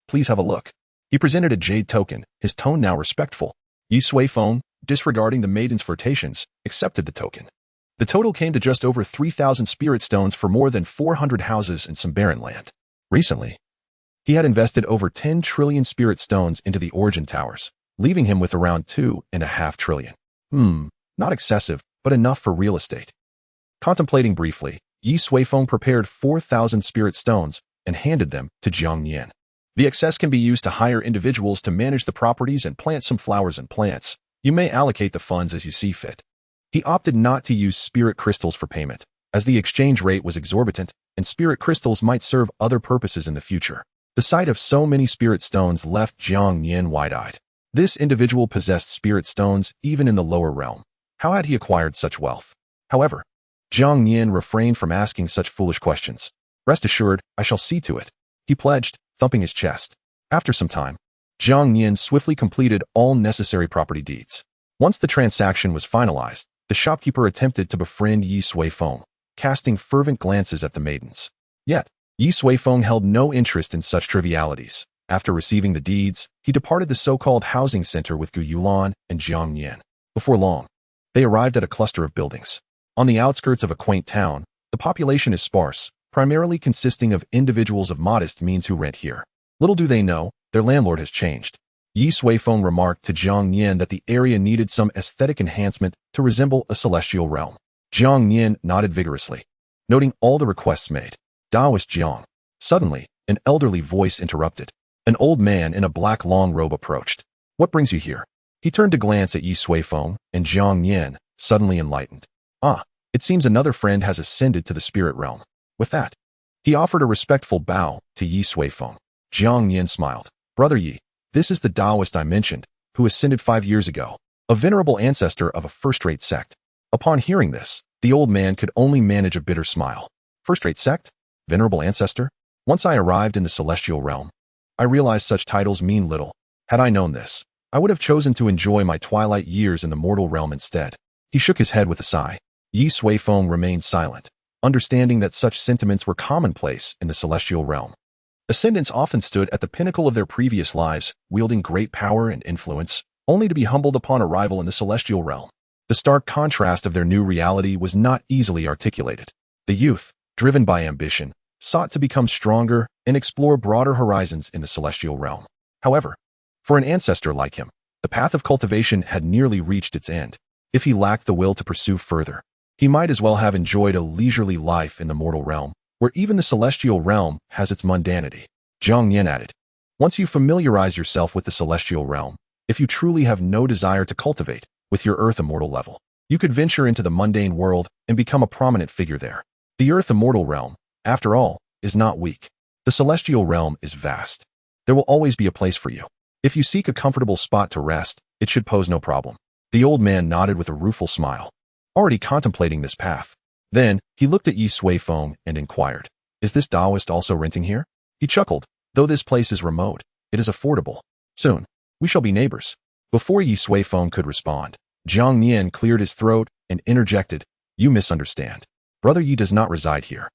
Please have a look. He presented a jade token, his tone now respectful. Ye Suifeng, disregarding the maiden's flirtations, accepted the token. The total came to just over 3,000 spirit stones for more than 400 houses and some barren land. Recently, he had invested over 10 trillion spirit stones into the origin towers, leaving him with around 2.5 trillion. Not excessive, but enough for real estate. Contemplating briefly, Ye Suifeng prepared 4,000 spirit stones and handed them to Jiang Nian. The excess can be used to hire individuals to manage the properties and plant some flowers and plants. You may allocate the funds as you see fit. He opted not to use spirit crystals for payment, as the exchange rate was exorbitant and spirit crystals might serve other purposes in the future. The sight of so many spirit stones left Jiang Nian wide-eyed. This individual possessed spirit stones even in the lower realm. How had he acquired such wealth? However, Jiang Yin refrained from asking such foolish questions. Rest assured, I shall see to it, he pledged, thumping his chest. After some time, Jiang Yin swiftly completed all necessary property deeds. Once the transaction was finalized, the shopkeeper attempted to befriend Ye Suifeng, casting fervent glances at the maidens. Yet, Ye Suifeng held no interest in such trivialities. After receiving the deeds, he departed the so-called housing center with Gu Yulan and Jiang Yin. Before long, they arrived at a cluster of buildings. On the outskirts of a quaint town, the population is sparse, primarily consisting of individuals of modest means who rent here. Little do they know, their landlord has changed. Ye Suifeng remarked to Jiang Yin that the area needed some aesthetic enhancement to resemble a celestial realm. Jiang Yin nodded vigorously, noting all the requests made. Taoist Jiang. Suddenly, an elderly voice interrupted. An old man in a black long robe approached. What brings you here? He turned to glance at Ye Suifeng, and Jiang Yin, suddenly enlightened. Ah, it seems another friend has ascended to the spirit realm. With that, he offered a respectful bow to Ye Suifeng. Jiang Yin smiled. Brother Ye, this is the Taoist I mentioned, who ascended 5 years ago, a venerable ancestor of a first-rate sect. Upon hearing this, the old man could only manage a bitter smile. First-rate sect? Venerable ancestor? Once I arrived in the celestial realm, I realized such titles mean little. Had I known this, I would have chosen to enjoy my twilight years in the mortal realm instead. He shook his head with a sigh. Ye Suifeng remained silent, understanding that such sentiments were commonplace in the celestial realm. Ascendants often stood at the pinnacle of their previous lives, wielding great power and influence, only to be humbled upon arrival in the celestial realm. The stark contrast of their new reality was not easily articulated. The youth, driven by ambition, sought to become stronger and explore broader horizons in the celestial realm. However, for an ancestor like him, the path of cultivation had nearly reached its end. If he lacked the will to pursue further, he might as well have enjoyed a leisurely life in the mortal realm, where even the celestial realm has its mundanity. Jiang Yin added, once you familiarize yourself with the celestial realm, if you truly have no desire to cultivate with your earth immortal level, you could venture into the mundane world and become a prominent figure there. The earth immortal realm, after all, is not weak. The celestial realm is vast. There will always be a place for you. If you seek a comfortable spot to rest, it should pose no problem. The old man nodded with a rueful smile, already contemplating this path. Then, he looked at Ye Suifeng and inquired, is this Taoist also renting here? He chuckled, though this place is remote, it is affordable. Soon, we shall be neighbors. Before Ye Suifeng could respond, Jiang Yin cleared his throat and interjected, you misunderstand. Brother Ye does not reside here.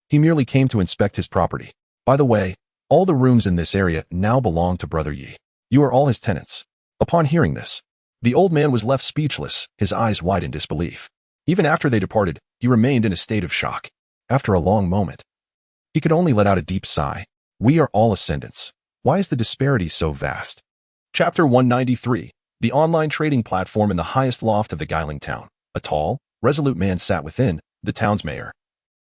He merely came to inspect his property. By the way, all the rooms in this area now belong to Brother Ye. You are all his tenants. Upon hearing this, the old man was left speechless, his eyes wide in disbelief. Even after they departed, he remained in a state of shock. After a long moment, he could only let out a deep sigh. We are all ascendants. Why is the disparity so vast? Chapter 193. The online trading platform in the highest loft of the Guiling town. A tall, resolute man sat within, the town's mayor.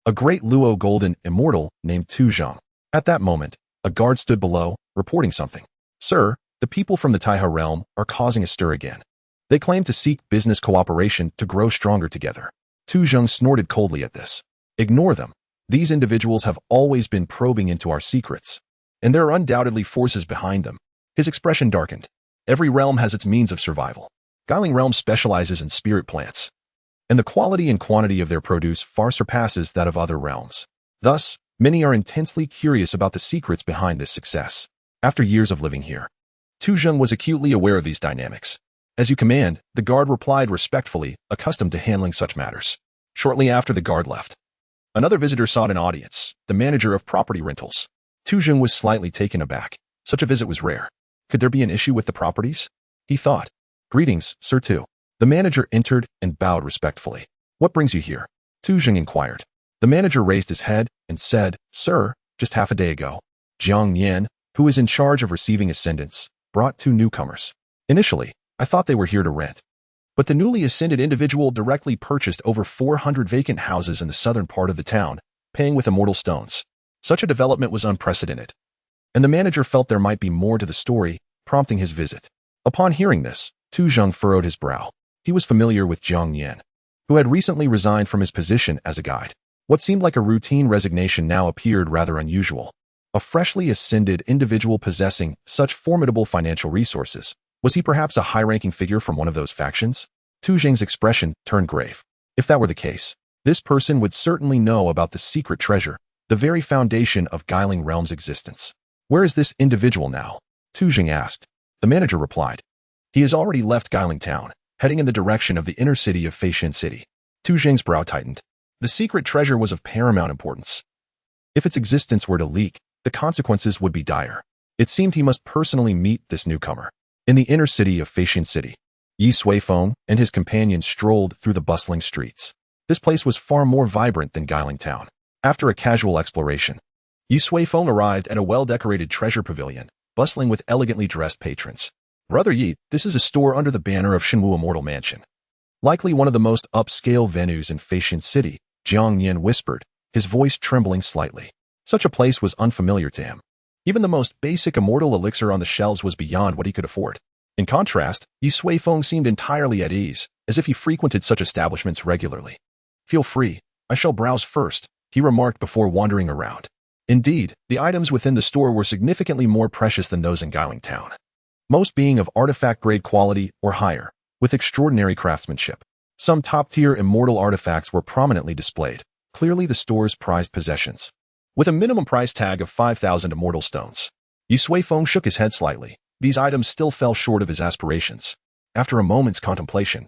A great Luo golden immortal named Tu Zheng. At that moment, a guard stood below, reporting something. Sir, the people from the Taiha realm are causing a stir again. They claim to seek business cooperation to grow stronger together. Tu Zheng snorted coldly at this. Ignore them. These individuals have always been probing into our secrets, and there are undoubtedly forces behind them. His expression darkened. Every realm has its means of survival. Guiling realm specializes in spirit plants, and the quality and quantity of their produce far surpasses that of other realms. Thus, many are intensely curious about the secrets behind this success. After years of living here, Tu Zheng was acutely aware of these dynamics. As you command, the guard replied respectfully, accustomed to handling such matters. Shortly after the guard left, another visitor sought an audience, the manager of property rentals. Tu Zheng was slightly taken aback. Such a visit was rare. Could there be an issue with the properties? He thought. Greetings, Sir Tu. The manager entered and bowed respectfully. What brings you here? Tu Zheng inquired. The manager raised his head and said, Sir, just half a day ago, Jiang Yin, who is in charge of receiving ascendants, brought 2 newcomers. Initially, I thought they were here to rent. But the newly ascended individual directly purchased over 400 vacant houses in the southern part of the town, paying with immortal stones. Such a development was unprecedented, and the manager felt there might be more to the story, prompting his visit. Upon hearing this, Tu Zheng furrowed his brow. He was familiar with Jiang Yin, who had recently resigned from his position as a guide. What seemed like a routine resignation now appeared rather unusual. A freshly ascended individual possessing such formidable financial resources. Was he perhaps a high-ranking figure from one of those factions? Tu Zheng's expression turned grave. If that were the case, This person would certainly know about the secret treasure, the very foundation of Guiling Realm's existence. Where is this individual now? Tu Jing asked. The manager replied. He has already left Guiling Town, heading in the direction of the inner city of Feishan City. Tu Jing's brow tightened. The secret treasure was of paramount importance. If its existence were to leak, the consequences would be dire. It seemed he must personally meet this newcomer. In the inner city of Feishan City, Ye Suifeng and his companions strolled through the bustling streets. This place was far more vibrant than Guiling Town. After a casual exploration, Ye Suifeng arrived at a well-decorated treasure pavilion, bustling with elegantly dressed patrons. Brother Yi, this is a store under the banner of Shenwu Immortal Mansion. Likely one of the most upscale venues in Feishan City, Jiang Yin whispered, his voice trembling slightly. Such a place was unfamiliar to him. Even the most basic immortal elixir on the shelves was beyond what he could afford. In contrast, Ye Suifeng seemed entirely at ease, as if he frequented such establishments regularly. Feel free, I shall browse first, he remarked before wandering around. Indeed, the items within the store were significantly more precious than those in Guiling Town, most being of artifact-grade quality or higher, with extraordinary craftsmanship. Some top-tier immortal artifacts were prominently displayed, clearly the store's prized possessions. With a minimum price tag of 5,000 immortal stones, Ye Suifeng shook his head slightly. These items still fell short of his aspirations. After a moment's contemplation,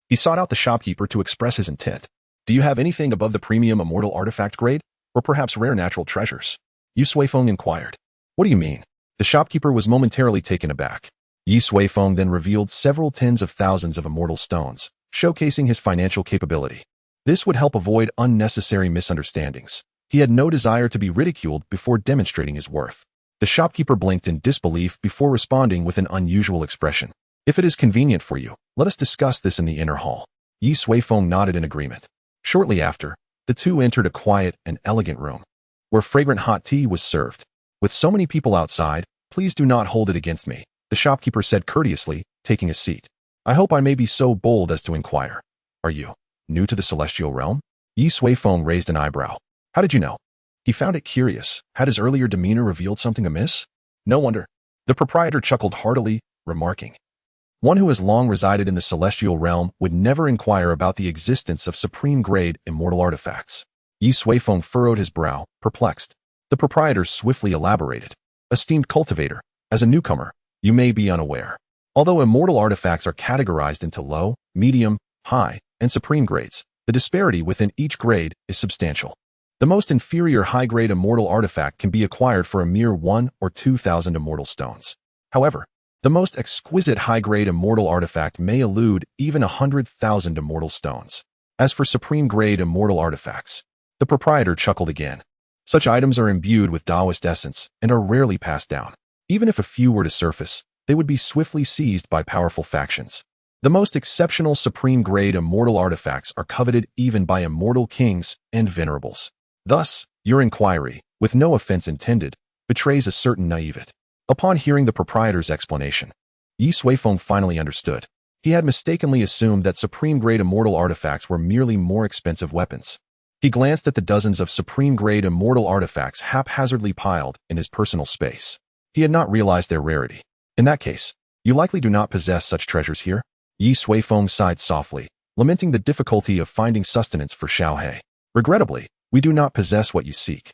he sought out the shopkeeper to express his intent. Do you have anything above the premium immortal artifact grade, or perhaps rare natural treasures? Ye Suifeng inquired. What do you mean? The shopkeeper was momentarily taken aback. Ye Suifeng then revealed several tens of thousands of immortal stones, showcasing his financial capability. This would help avoid unnecessary misunderstandings. He had no desire to be ridiculed before demonstrating his worth. The shopkeeper blinked in disbelief before responding with an unusual expression. If it is convenient for you, let us discuss this in the inner hall. Ye Suifeng nodded in agreement. Shortly after, the two entered a quiet and elegant room, where fragrant hot tea was served. With so many people outside, please do not hold it against me, the shopkeeper said courteously, taking a seat. I hope I may be so bold as to inquire. Are you new to the celestial realm? Ye Suifeng raised an eyebrow. How did you know? He found it curious. Had his earlier demeanor revealed something amiss? No wonder. The proprietor chuckled heartily, remarking. One who has long resided in the celestial realm would never inquire about the existence of supreme-grade immortal artifacts. Ye Suifeng furrowed his brow, perplexed. The proprietor swiftly elaborated. Esteemed cultivator, as a newcomer, you may be unaware. Although immortal artifacts are categorized into low, medium, high, and supreme grades, the disparity within each grade is substantial. The most inferior high-grade immortal artifact can be acquired for a mere 1,000 or 2,000 immortal stones. However, the most exquisite high-grade immortal artifact may elude even 100,000 immortal stones. As for supreme-grade immortal artifacts, the proprietor chuckled again. Such items are imbued with Taoist essence and are rarely passed down. Even if a few were to surface, they would be swiftly seized by powerful factions. The most exceptional supreme-grade immortal artifacts are coveted even by immortal kings and venerables. Thus, your inquiry, with no offense intended, betrays a certain naivete. Upon hearing the proprietor's explanation, Ye Suifeng finally understood. He had mistakenly assumed that supreme-grade immortal artifacts were merely more expensive weapons. He glanced at the dozens of supreme-grade immortal artifacts haphazardly piled in his personal space. He had not realized their rarity. In that case, you likely do not possess such treasures here? Ye Suifeng sighed softly, lamenting the difficulty of finding sustenance for Xiaohe. Regrettably, we do not possess what you seek,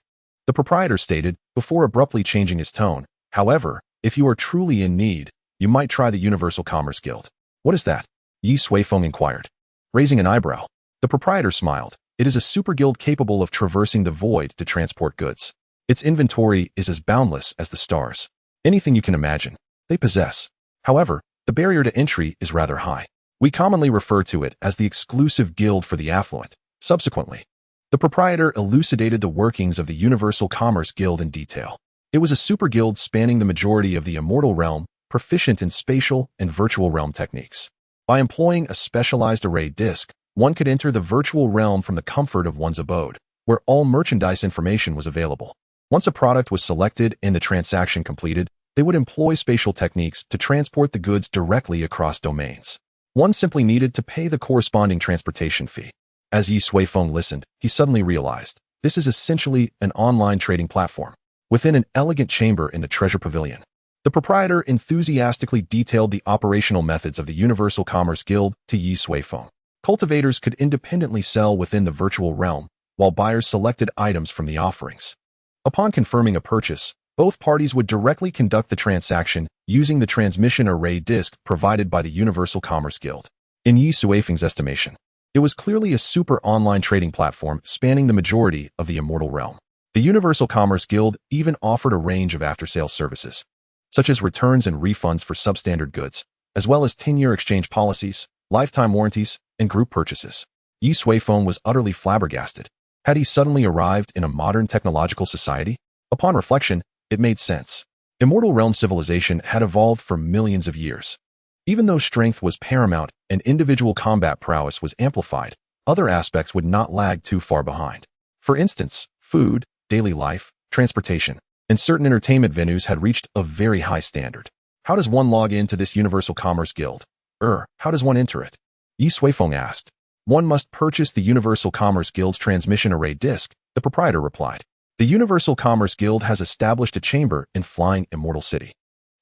the proprietor stated, before abruptly changing his tone. However, if you are truly in need, you might try the Universal Commerce Guild. What is that? Ye Suifeng inquired. Raising an eyebrow, the proprietor smiled. It is a super guild capable of traversing the void to transport goods. Its inventory is as boundless as the stars. Anything you can imagine, they possess. However, the barrier to entry is rather high. We commonly refer to it as the exclusive guild for the affluent. Subsequently, the proprietor elucidated the workings of the Universal Commerce Guild in detail. It was a super guild spanning the majority of the immortal realm, proficient in spatial and virtual realm techniques. By employing a specialized array disk, one could enter the virtual realm from the comfort of one's abode, where all merchandise information was available. Once a product was selected and the transaction completed, they would employ spatial techniques to transport the goods directly across domains. One simply needed to pay the corresponding transportation fee. As Ye Suifeng listened, he suddenly realized, this is essentially an online trading platform. Within an elegant chamber in the treasure pavilion, the proprietor enthusiastically detailed the operational methods of the Universal Commerce Guild to Ye Suifeng. Cultivators could independently sell within the virtual realm, while buyers selected items from the offerings. Upon confirming a purchase, both parties would directly conduct the transaction using the transmission array disk provided by the Universal Commerce Guild. In Ye Suifeng's estimation, it was clearly a super online trading platform spanning the majority of the immortal realm. The Universal Commerce Guild even offered a range of after-sales services, such as returns and refunds for substandard goods, as well as 10-year exchange policies, lifetime warranties, and group purchases. Ye Suifeng was utterly flabbergasted. Had he suddenly arrived in a modern technological society? Upon reflection, it made sense. Immortal realm civilization had evolved for millions of years. Even though strength was paramount and individual combat prowess was amplified, other aspects would not lag too far behind. For instance, food, daily life, transportation, and certain entertainment venues had reached a very high standard. How does one log into this Universal Commerce Guild? How does one enter it? Ye Suifeng asked. One must purchase the Universal Commerce Guild's transmission array disk, the proprietor replied. The Universal Commerce Guild has established a chamber in Flying Immortal City.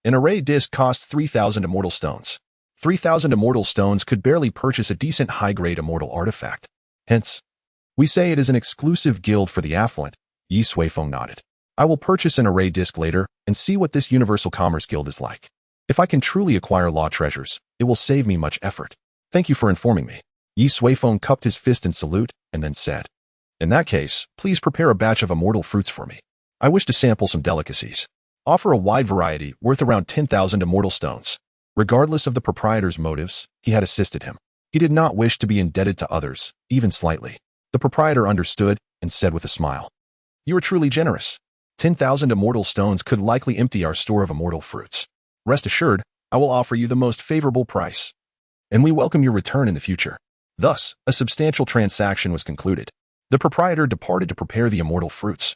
An array disk costs 3,000 immortal stones. 3,000 immortal stones could barely purchase a decent high-grade immortal artifact. Hence, we say it is an exclusive guild for the affluent. Ye Suifeng nodded. I will purchase an array disk later and see what this Universal Commerce Guild is like. If I can truly acquire law treasures, it will save me much effort. Thank you for informing me. Ye Suifeng cupped his fist in salute and then said, In that case, please prepare a batch of immortal fruits for me. I wish to sample some delicacies. Offer a wide variety worth around 10,000 immortal stones. Regardless of the proprietor's motives, he had assisted him. He did not wish to be indebted to others, even slightly. The proprietor understood and said with a smile, You are truly generous. 10,000 immortal stones could likely empty our store of immortal fruits. Rest assured, I will offer you the most favorable price. And we welcome your return in the future. Thus, a substantial transaction was concluded. The proprietor departed to prepare the immortal fruits,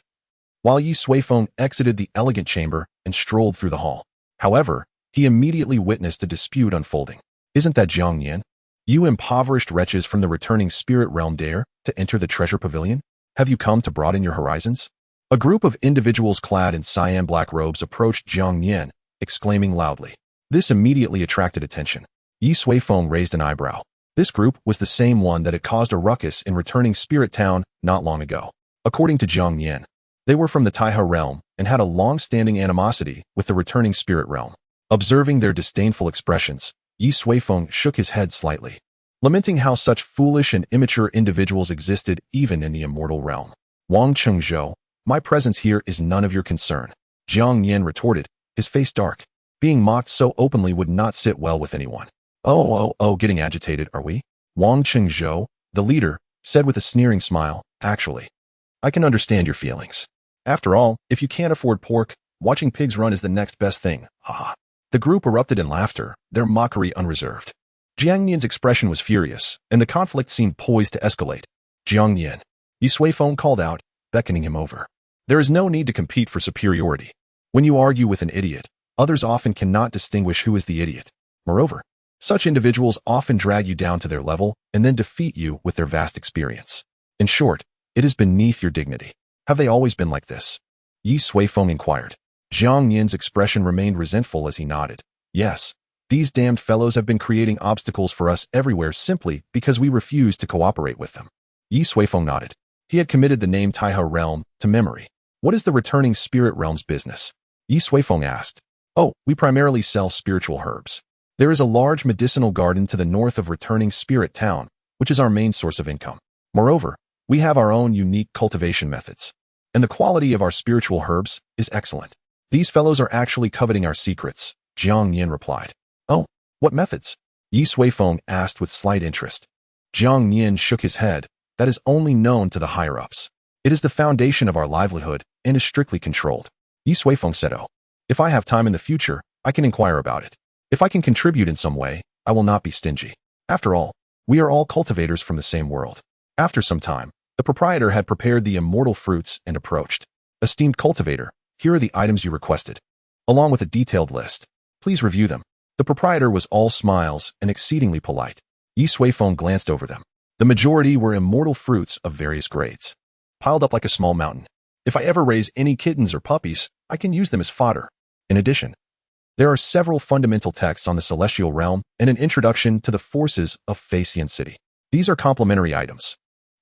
while Ye Suifeng exited the elegant chamber and strolled through the hall. However, he immediately witnessed a dispute unfolding. Isn't that Jiang Yan? You impoverished wretches from the returning spirit realm dare to enter the treasure pavilion? Have you come to broaden your horizons? A group of individuals clad in cyan black robes approached Jiang Yan, exclaiming loudly. This immediately attracted attention. Ye Suifeng raised an eyebrow. This group was the same one that had caused a ruckus in returning Spirit Town not long ago. According to Jiang Yan, they were from the Taiha realm and had a long-standing animosity with the returning spirit realm. Observing their disdainful expressions, Ye Suifeng shook his head slightly, lamenting how such foolish and immature individuals existed even in the immortal realm. Wang Chengzhou, my presence here is none of your concern. Jiang Yan retorted, his face dark. Being mocked so openly would not sit well with anyone. Getting agitated, are we? Wang Chengzhou, the leader, said with a sneering smile, Actually, I can understand your feelings. After all, if you can't afford pork, watching pigs run is the next best thing. Ha. The group erupted in laughter, their mockery unreserved. Jiang Yan's expression was furious, and the conflict seemed poised to escalate. Jiang Yan, Ye Suifeng called out, beckoning him over. There is no need to compete for superiority. When you argue with an idiot, others often cannot distinguish who is the idiot. Moreover, such individuals often drag you down to their level and then defeat you with their vast experience. In short, it is beneath your dignity. Have they always been like this? Ye Suifeng inquired. Jiang Yan's expression remained resentful as he nodded. Yes, these damned fellows have been creating obstacles for us everywhere simply because we refuse to cooperate with them. Ye Suifeng nodded. He had committed the name Taiha realm to memory. What is the returning spirit realm's business? Ye Suifeng asked. We primarily sell spiritual herbs. There is a large medicinal garden to the north of returning Spirit Town, which is our main source of income. Moreover, we have our own unique cultivation methods, and the quality of our spiritual herbs is excellent. These fellows are actually coveting our secrets, Jiang Yan replied. What methods? Ye Suifeng asked with slight interest. Jiang Yan shook his head. That is only known to the higher-ups. It is the foundation of our livelihood and is strictly controlled. Ye Suifeng said, If I have time in the future, I can inquire about it. If I can contribute in some way, I will not be stingy. After all, we are all cultivators from the same world. After some time, the proprietor had prepared the immortal fruits and approached. Esteemed cultivator, here are the items you requested, along with a detailed list. Please review them. The proprietor was all smiles and exceedingly polite. Ye Suifeng glanced over them. The majority were immortal fruits of various grades, piled up like a small mountain. If I ever raise any kittens or puppies, I can use them as fodder. In addition, there are several fundamental texts on the celestial realm and an introduction to the forces of Pavilion City. These are complementary items.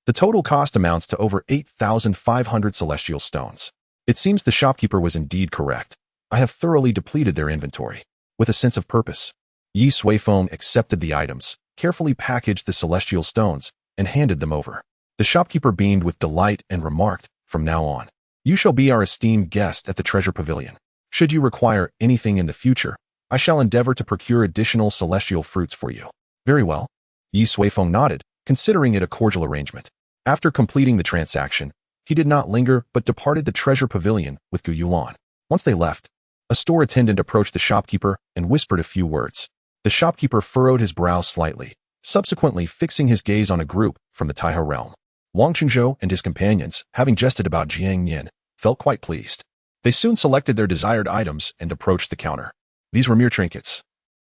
The total cost amounts to over 8,500 celestial stones. It seems the shopkeeper was indeed correct. I have thoroughly depleted their inventory. With a sense of purpose, Ye Suifeng accepted the items, carefully packaged the celestial stones, and handed them over. The shopkeeper beamed with delight and remarked, "From now on, you shall be our esteemed guest at the treasure pavilion. Should you require anything in the future, I shall endeavor to procure additional celestial fruits for you." Very well. Ye Suifeng nodded, considering it a cordial arrangement. After completing the transaction, he did not linger but departed the treasure pavilion with Gu Yulan. Once they left, a store attendant approached the shopkeeper and whispered a few words. The shopkeeper furrowed his brow slightly, subsequently fixing his gaze on a group from the Taihe realm. Wang Qingzhou and his companions, having jested about Jiang Yin, felt quite pleased. They soon selected their desired items and approached the counter. These were mere trinkets,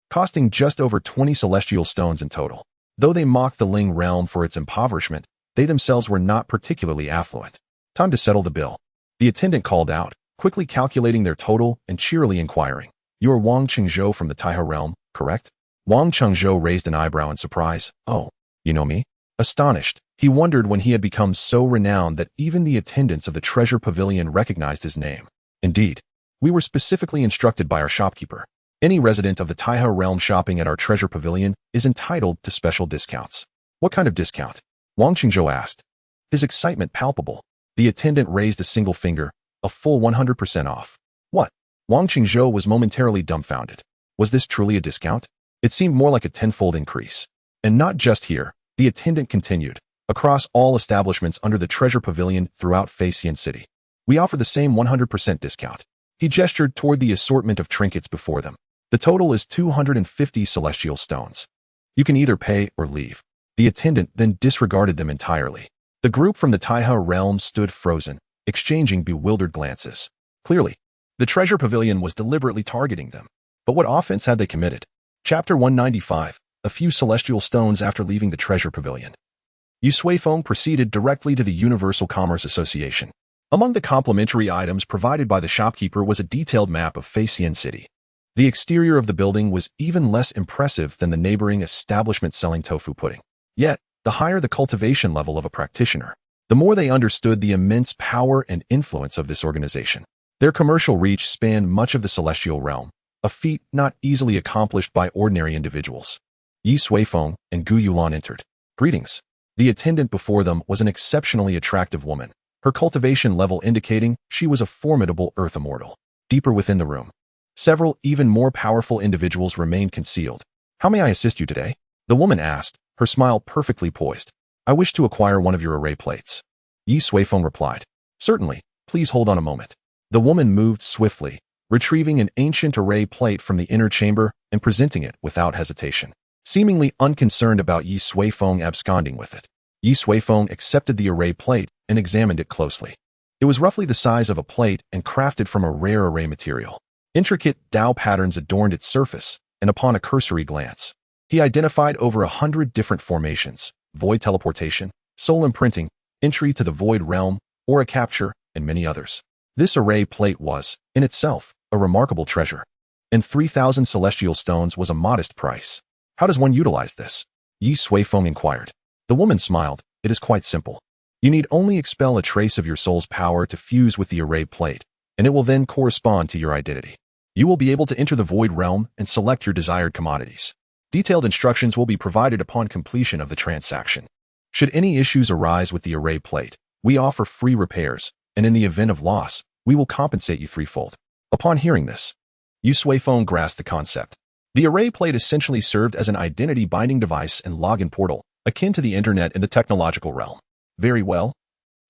costing just over 20 celestial stones in total. Though they mocked the Ling realm for its impoverishment, they themselves were not particularly affluent. Time to settle the bill. The attendant called out, quickly calculating their total and cheerily inquiring, "You are Wang Qingzhou from the Taihe realm, correct?" Wang Qingzhou raised an eyebrow in surprise. "Oh, you know me?" Astonished, he wondered when he had become so renowned that even the attendants of the treasure pavilion recognized his name. "Indeed, we were specifically instructed by our shopkeeper. Any resident of the Taihe realm shopping at our treasure pavilion is entitled to special discounts." "What kind of discount?" Wang Qingzhou asked, his excitement palpable. The attendant raised a single finger, a full 100% off. "What?" Wang Qingzhou was momentarily dumbfounded. Was this truly a discount? It seemed more like a tenfold increase. "And not just here," the attendant continued, "across all establishments under the treasure pavilion throughout Pavilion City. We offer the same 100% discount." He gestured toward the assortment of trinkets before them. "The total is 250 celestial stones. You can either pay or leave." The attendant then disregarded them entirely. The group from the Taihe realm stood frozen, exchanging bewildered glances. Clearly, the treasure pavilion was deliberately targeting them. But what offense had they committed? Chapter 195, A Few Celestial Stones After Leaving the Treasure Pavilion. Ye Suifeng proceeded directly to the Universal Commerce Association. Among the complimentary items provided by the shopkeeper was a detailed map of Pavilion City. The exterior of the building was even less impressive than the neighboring establishment selling tofu pudding. Yet, the higher the cultivation level of a practitioner, the more they understood the immense power and influence of this organization. Their commercial reach spanned much of the celestial realm, a feat not easily accomplished by ordinary individuals. Ye Suifeng and Gu Yulan entered. "Greetings." The attendant before them was an exceptionally attractive woman, her cultivation level indicating she was a formidable earth immortal. Deeper within the room, several even more powerful individuals remained concealed. "How may I assist you today?" the woman asked, her smile perfectly poised. "I wish to acquire one of your array plates." Ye Suifeng replied. "Certainly, please hold on a moment." The woman moved swiftly, retrieving an ancient array plate from the inner chamber and presenting it without hesitation, seemingly unconcerned about Ye Suifeng absconding with it. Ye Suifeng accepted the array plate and examined it closely. It was roughly the size of a plate and crafted from a rare array material. Intricate Dao patterns adorned its surface, and upon a cursory glance, he identified over 100 different formations: void teleportation, soul imprinting, entry to the void realm, aura capture, and many others. This array plate was, in itself, a remarkable treasure, and 3,000 celestial stones was a modest price. "How does one utilize this?" Ye Suifeng inquired. The woman smiled. "It is quite simple. You need only expel a trace of your soul's power to fuse with the array plate, and it will then correspond to your identity. You will be able to enter the void realm and select your desired commodities. Detailed instructions will be provided upon completion of the transaction. Should any issues arise with the array plate, we offer free repairs, and in the event of loss, we will compensate you threefold." Upon hearing this, Ye Suifeng grasped the concept. The array plate essentially served as an identity-binding device and login portal, akin to the internet in the technological realm. "Very well.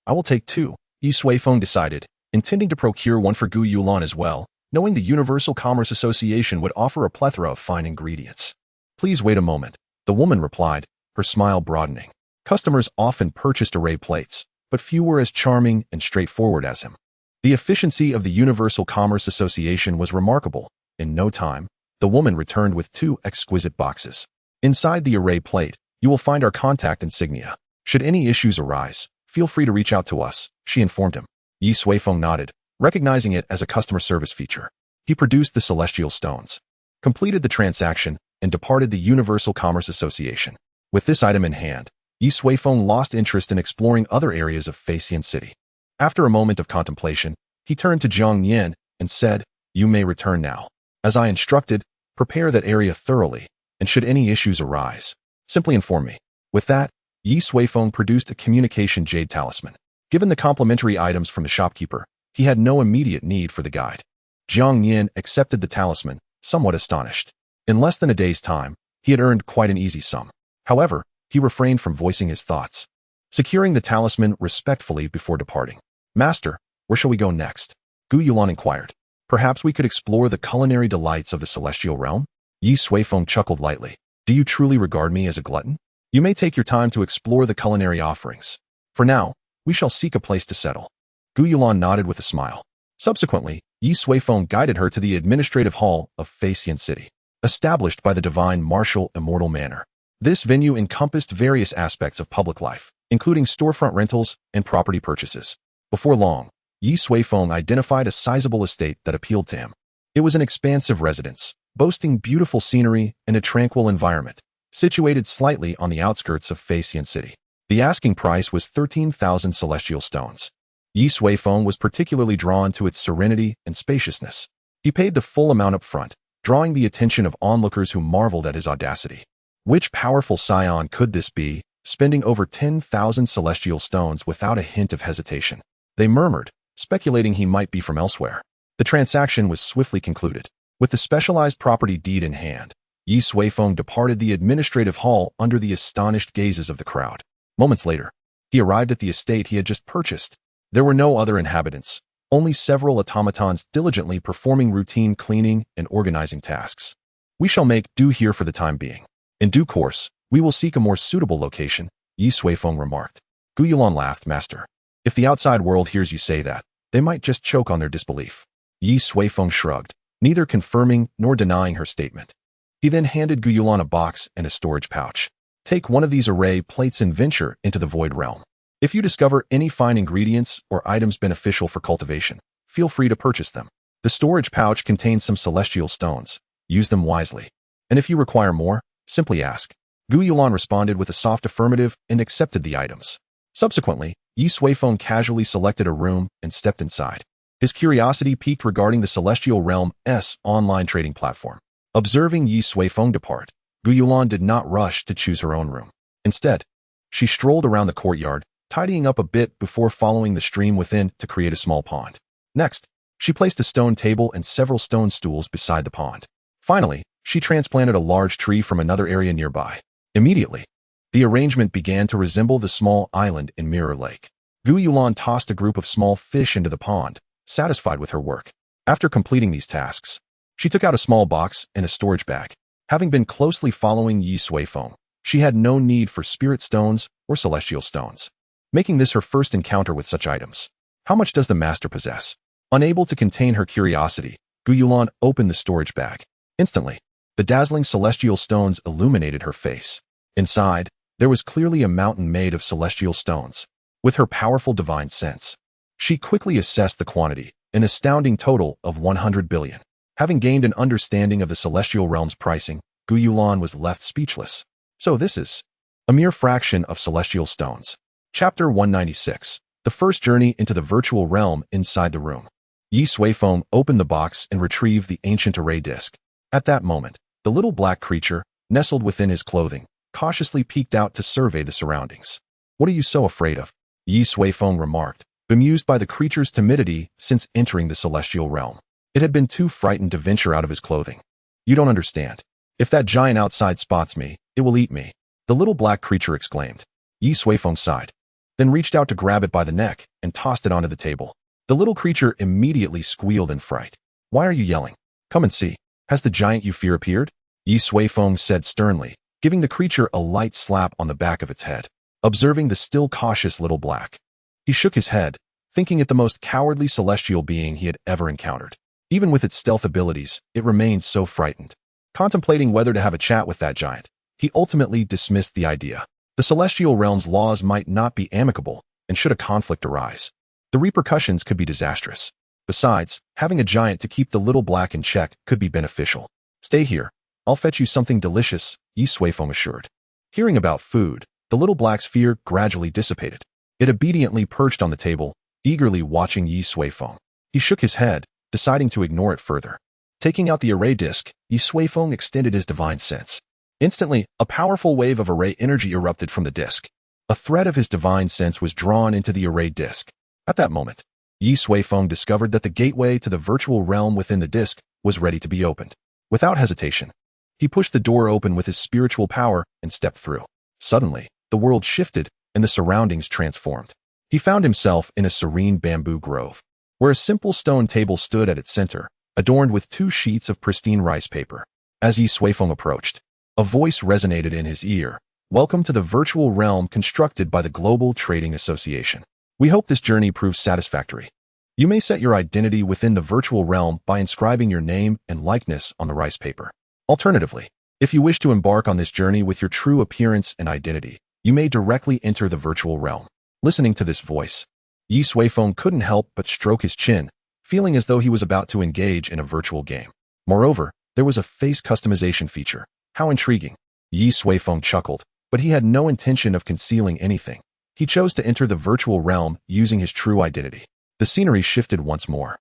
I will take two," Ye Suifeng decided, intending to procure one for Gu Yulan as well, knowing the Universal Commerce Association would offer a plethora of fine ingredients. "Please wait a moment," the woman replied, her smile broadening. Customers often purchased array plates, but few were as charming and straightforward as him. The efficiency of the Universal Commerce Association was remarkable. In no time, the woman returned with 2 exquisite boxes. "Inside the array plate, you will find our contact insignia. Should any issues arise, feel free to reach out to us," she informed him. Ye Suifeng nodded, recognizing it as a customer service feature. He produced the celestial stones, completed the transaction, and departed the Universal Commerce Association. With this item in hand, Ye Suifeng lost interest in exploring other areas of Pavilion City. After a moment of contemplation, he turned to Jiang Yin and said, "You may return now. As I instructed, prepare that area thoroughly, and should any issues arise, simply inform me." With that, Ye Suifeng produced a communication jade talisman. Given the complimentary items from the shopkeeper, he had no immediate need for the guide. Jiang Yin accepted the talisman, somewhat astonished. In less than a day's time, he had earned quite an easy sum. However, he refrained from voicing his thoughts, securing the talisman respectfully before departing. "Master, where shall we go next?" Gu Yulan inquired. "Perhaps we could explore the culinary delights of the celestial realm?" Ye Suifeng chuckled lightly. "Do you truly regard me as a glutton? You may take your time to explore the culinary offerings. For now, we shall seek a place to settle." Gu Yulan nodded with a smile. Subsequently, Ye Suifeng guided her to the administrative hall of Pavilion City, established by the divine martial immortal manor. This venue encompassed various aspects of public life, including storefront rentals and property purchases. Before long, Ye Suifeng identified a sizable estate that appealed to him. It was an expansive residence, boasting beautiful scenery and a tranquil environment, situated slightly on the outskirts of Pavilion City. The asking price was 13,000 celestial stones. Ye Suifeng was particularly drawn to its serenity and spaciousness. He paid the full amount up front, drawing the attention of onlookers who marveled at his audacity. Which powerful scion could this be, spending over 10,000 celestial stones without a hint of hesitation? They murmured, speculating he might be from elsewhere. The transaction was swiftly concluded. With the specialized property deed in hand, Ye Suifeng departed the administrative hall under the astonished gazes of the crowd. Moments later, he arrived at the estate he had just purchased. There were no other inhabitants, only several automatons diligently performing routine cleaning and organizing tasks. "We shall make do here for the time being. In due course, we will seek a more suitable location," Ye Suifeng remarked. Gu Yulan laughed. "Master, if the outside world hears you say that, they might just choke on their disbelief." Ye Suifeng shrugged, neither confirming nor denying her statement. He then handed Gu Yulan a box and a storage pouch. "Take one of these array plates and venture into the void realm. If you discover any fine ingredients or items beneficial for cultivation, feel free to purchase them. The storage pouch contains some celestial stones. Use them wisely. And if you require more, simply ask." Gu Yulan responded with a soft affirmative and accepted the items. Subsequently, Ye Suifeng casually selected a room and stepped inside. His curiosity piqued regarding the celestial realm's online trading platform. Observing Ye Suifeng depart, Gu Yulan did not rush to choose her own room. Instead, she strolled around the courtyard, tidying up a bit before following the stream within to create a small pond. Next, she placed a stone table and several stone stools beside the pond. Finally, she transplanted a large tree from another area nearby. Immediately, the arrangement began to resemble the small island in Mirror Lake. Gu Yulan tossed a group of small fish into the pond, satisfied with her work. After completing these tasks, she took out a small box and a storage bag. Having been closely following Ye Suifeng, she had no need for spirit stones or celestial stones, making this her first encounter with such items. How much does the master possess? Unable to contain her curiosity, Gu Yulan opened the storage bag. Instantly, the dazzling celestial stones illuminated her face. Inside, there was clearly a mountain made of celestial stones. With her powerful divine sense, she quickly assessed the quantity, an astounding total of 100 billion. Having gained an understanding of the celestial realm's pricing, Gu Yulan was left speechless. So this is a mere fraction of celestial stones. Chapter 196. The first journey into the virtual realm inside the room. Ye Suifeng opened the box and retrieved the ancient array disc. At that moment, the little black creature, nestled within his clothing, cautiously peeked out to survey the surroundings. "What are you so afraid of?" Ye Suifeng remarked, bemused by the creature's timidity since entering the celestial realm. It had been too frightened to venture out of his clothing. "You don't understand. If that giant outside spots me, it will eat me," the little black creature exclaimed. Ye Suifeng sighed, then reached out to grab it by the neck and tossed it onto the table. The little creature immediately squealed in fright. "Why are you yelling? Come and see. Has the giant you fear appeared?" Ye Suifeng said sternly, giving the creature a light slap on the back of its head. Observing the still cautious little black, he shook his head, thinking it the most cowardly celestial being he had ever encountered. Even with its stealth abilities, it remained so frightened. Contemplating whether to have a chat with that giant, he ultimately dismissed the idea. The celestial realm's laws might not be amicable, and should a conflict arise, the repercussions could be disastrous. Besides, having a giant to keep the little black in check could be beneficial. "Stay here. I'll fetch you something delicious," Ye Suifeng assured. Hearing about food, The little black sphere gradually dissipated. It obediently perched on the table, eagerly watching Ye Suifeng. He shook his head, deciding to ignore it further. Taking out the array disk, Ye Suifeng extended his divine sense. Instantly, a powerful wave of array energy erupted from the disk. A thread of his divine sense was drawn into the array disk. At that moment, Ye Suifeng discovered that the gateway to the virtual realm within the disk was ready to be opened. Without hesitation, he pushed the door open with his spiritual power and stepped through. Suddenly, the world shifted and the surroundings transformed. He found himself in a serene bamboo grove, where a simple stone table stood at its center, adorned with 2 sheets of pristine rice paper. As Ye Suifeng approached, a voice resonated in his ear. "Welcome to the virtual realm constructed by the Global Trading Association. We hope this journey proves satisfactory. You may set your identity within the virtual realm by inscribing your name and likeness on the rice paper. Alternatively, if you wish to embark on this journey with your true appearance and identity, you may directly enter the virtual realm." Listening to this voice, Ye Suifeng couldn't help but stroke his chin, feeling as though he was about to engage in a virtual game. Moreover, there was a face customization feature. How intriguing. Ye Suifeng chuckled, but he had no intention of concealing anything. He chose to enter the virtual realm using his true identity. The scenery shifted once more,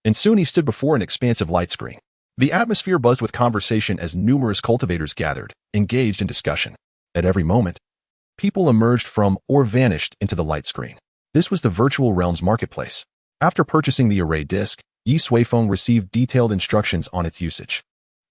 and soon he stood before an expansive light screen. The atmosphere buzzed with conversation as numerous cultivators gathered, engaged in discussion. At every moment, people emerged from or vanished into the light screen. This was the virtual realm's marketplace. After purchasing the array disk, Ye Suifeng received detailed instructions on its usage.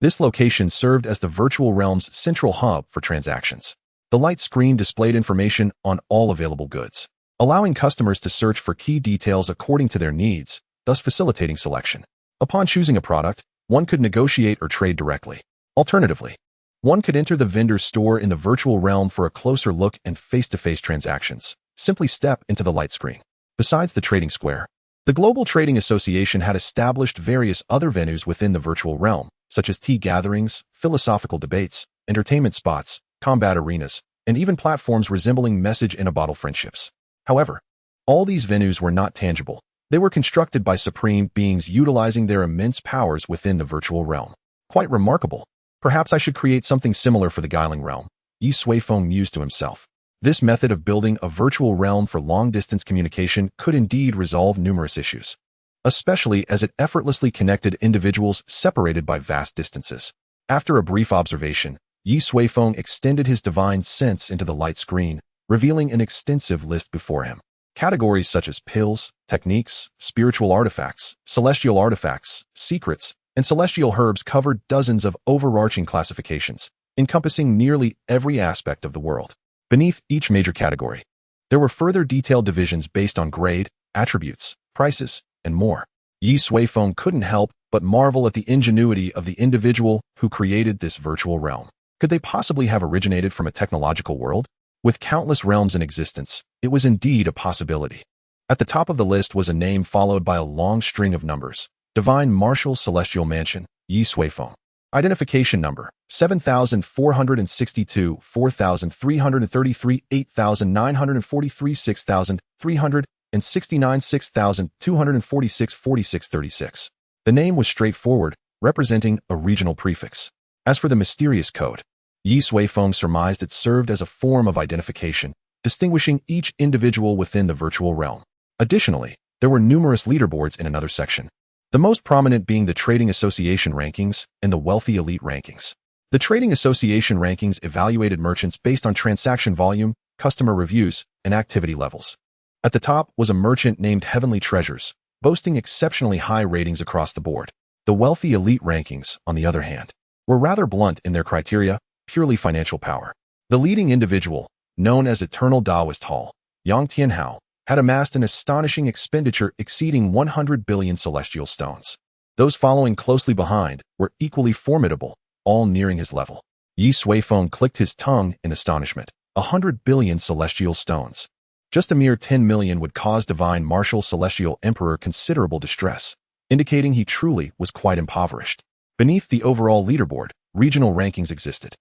This location served as the virtual realm's central hub for transactions. The light screen displayed information on all available goods, allowing customers to search for key details according to their needs, thus facilitating selection. Upon choosing a product, one could negotiate or trade directly. Alternatively, one could enter the vendor's store in the virtual realm for a closer look and face-to-face transactions. Simply step into the light screen. Besides the trading square, the Global Trading Association had established various other venues within the virtual realm, such as tea gatherings, philosophical debates, entertainment spots, combat arenas, and even platforms resembling message-in-a-bottle friendships. However, all these venues were not tangible. They were constructed by supreme beings utilizing their immense powers within the virtual realm. Quite remarkable. Perhaps I should create something similar for the Guiling realm, Ye Suifeng mused to himself. This method of building a virtual realm for long-distance communication could indeed resolve numerous issues, especially as it effortlessly connected individuals separated by vast distances. After a brief observation, Ye Suifeng extended his divine sense into the light screen, revealing an extensive list before him. Categories such as pills, techniques, spiritual artifacts, celestial artifacts, secrets, and celestial herbs covered dozens of overarching classifications, encompassing nearly every aspect of the world. Beneath each major category, there were further detailed divisions based on grade, attributes, prices, and more. Ye Suifeng couldn't help but marvel at the ingenuity of the individual who created this virtual realm. Could they possibly have originated from a technological world? With countless realms in existence, it was indeed a possibility. At the top of the list was a name followed by a long string of numbers. Divine Martial Celestial Mansion, Ye Suifeng. Identification number, 7,462, 4,333, 8,943, 6,369, 6,246, 4636. The name was straightforward, representing a regional prefix. As for the mysterious code, Ye Suifeng surmised it served as a form of identification, distinguishing each individual within the virtual realm. Additionally, there were numerous leaderboards in another section, the most prominent being the Trading Association rankings and the Wealthy Elite rankings. The Trading Association rankings evaluated merchants based on transaction volume, customer reviews, and activity levels. At the top was a merchant named Heavenly Treasures, boasting exceptionally high ratings across the board. The Wealthy Elite rankings, on the other hand, were rather blunt in their criteria, purely financial power. The leading individual, known as Eternal Taoist Hall, Yang Tianhao, had amassed an astonishing expenditure exceeding 100 billion celestial stones. Those following closely behind were equally formidable, all nearing his level. Ye Suifeng clicked his tongue in astonishment. 100 billion celestial stones. Just a mere 10 million would cause Divine Martial Celestial Emperor considerable distress, indicating he truly was quite impoverished. Beneath the overall leaderboard, regional rankings existed.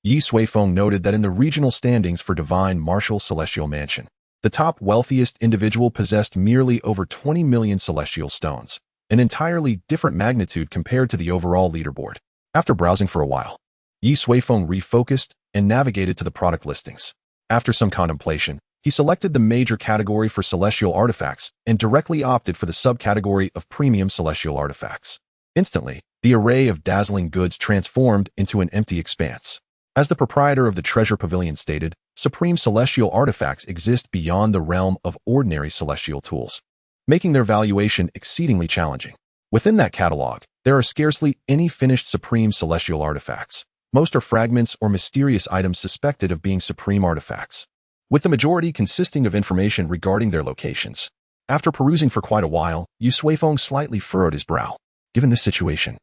Ye Suifeng noted that in the regional standings for Divine Martial Celestial Mansion, the top wealthiest individual possessed merely over 20 million celestial stones, an entirely different magnitude compared to the overall leaderboard. After browsing for a while, Ye Suifeng refocused and navigated to the product listings. After some contemplation, he selected the major category for celestial artifacts and directly opted for the subcategory of premium celestial artifacts. Instantly, the array of dazzling goods transformed into an empty expanse. As the proprietor of the treasure pavilion stated, supreme celestial artifacts exist beyond the realm of ordinary celestial tools, making their valuation exceedingly challenging. Within that catalog, there are scarcely any finished supreme celestial artifacts. Most are fragments or mysterious items suspected of being supreme artifacts, with the majority consisting of information regarding their locations. After perusing for quite a while, Ye Suifeng slightly furrowed his brow. Given this situation,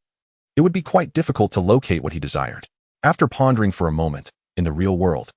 it would be quite difficult to locate what he desired. After pondering for a moment, in the real world,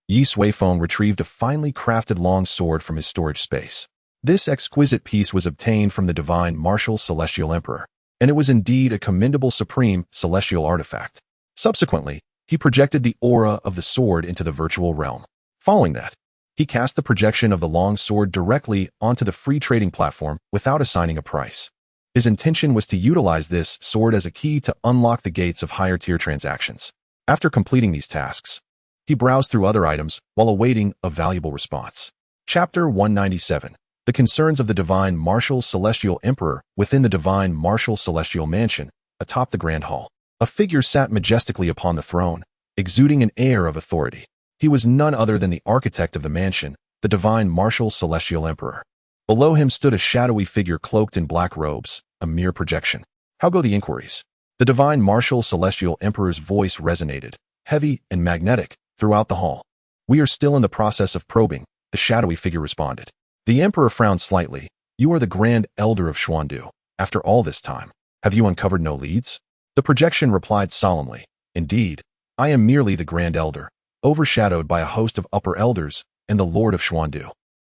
Ye Suifeng retrieved a finely crafted long sword from his storage space. This exquisite piece was obtained from the divine martial celestial emperor, and it was indeed a commendable supreme celestial artifact. Subsequently, he projected the aura of the sword into the virtual realm. Following that, he cast the projection of the long sword directly onto the free trading platform without assigning a price. His intention was to utilize this sword as a key to unlock the gates of higher-tier transactions. After completing these tasks, he browsed through other items while awaiting a valuable response. Chapter 197. The Concerns of the Divine Martial Celestial Emperor. Within the Divine Martial Celestial Mansion, atop the Grand Hall, a figure sat majestically upon the throne, exuding an air of authority. He was none other than the architect of the mansion, the Divine Martial Celestial Emperor. Below him stood a shadowy figure cloaked in black robes, a mere projection. How go the inquiries? The Divine Martial Celestial Emperor's voice resonated, heavy and magnetic, throughout the hall. We are still in the process of probing, the shadowy figure responded. The Emperor frowned slightly. You are the Grand Elder of Xuandu. After all this time, have you uncovered no leads? The projection replied solemnly. Indeed, I am merely the Grand Elder, overshadowed by a host of upper elders and the Lord of Xuandu.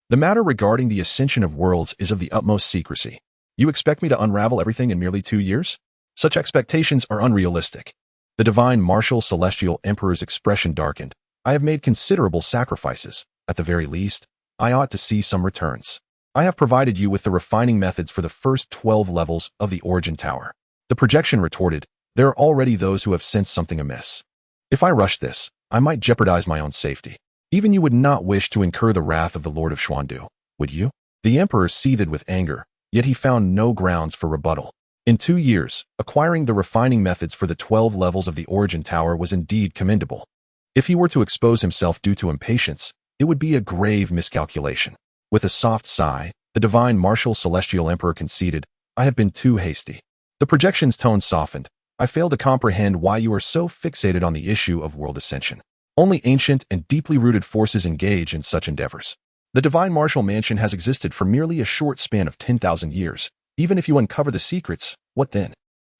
The matter regarding the ascension of worlds is of the utmost secrecy. You expect me to unravel everything in merely 2 years? Such expectations are unrealistic. The Divine Martial Celestial Emperor's expression darkened. I have made considerable sacrifices. At the very least, I ought to see some returns. I have provided you with the refining methods for the first 12 levels of the Origin Tower. The projection retorted, there are already those who have sensed something amiss. If I rush this, I might jeopardize my own safety. Even you would not wish to incur the wrath of the Lord of Xuandu, would you? The Emperor seethed with anger, yet he found no grounds for rebuttal. In 2 years, acquiring the refining methods for the 12 levels of the Origin Tower was indeed commendable. If he were to expose himself due to impatience, it would be a grave miscalculation. With a soft sigh, the Divine Martial Celestial Emperor conceded, I have been too hasty. The projection's tone softened. I fail to comprehend why you are so fixated on the issue of world ascension. Only ancient and deeply rooted forces engage in such endeavors. The Divine Martial Mansion has existed for merely a short span of 10,000 years. Even if you uncover the secrets, what then?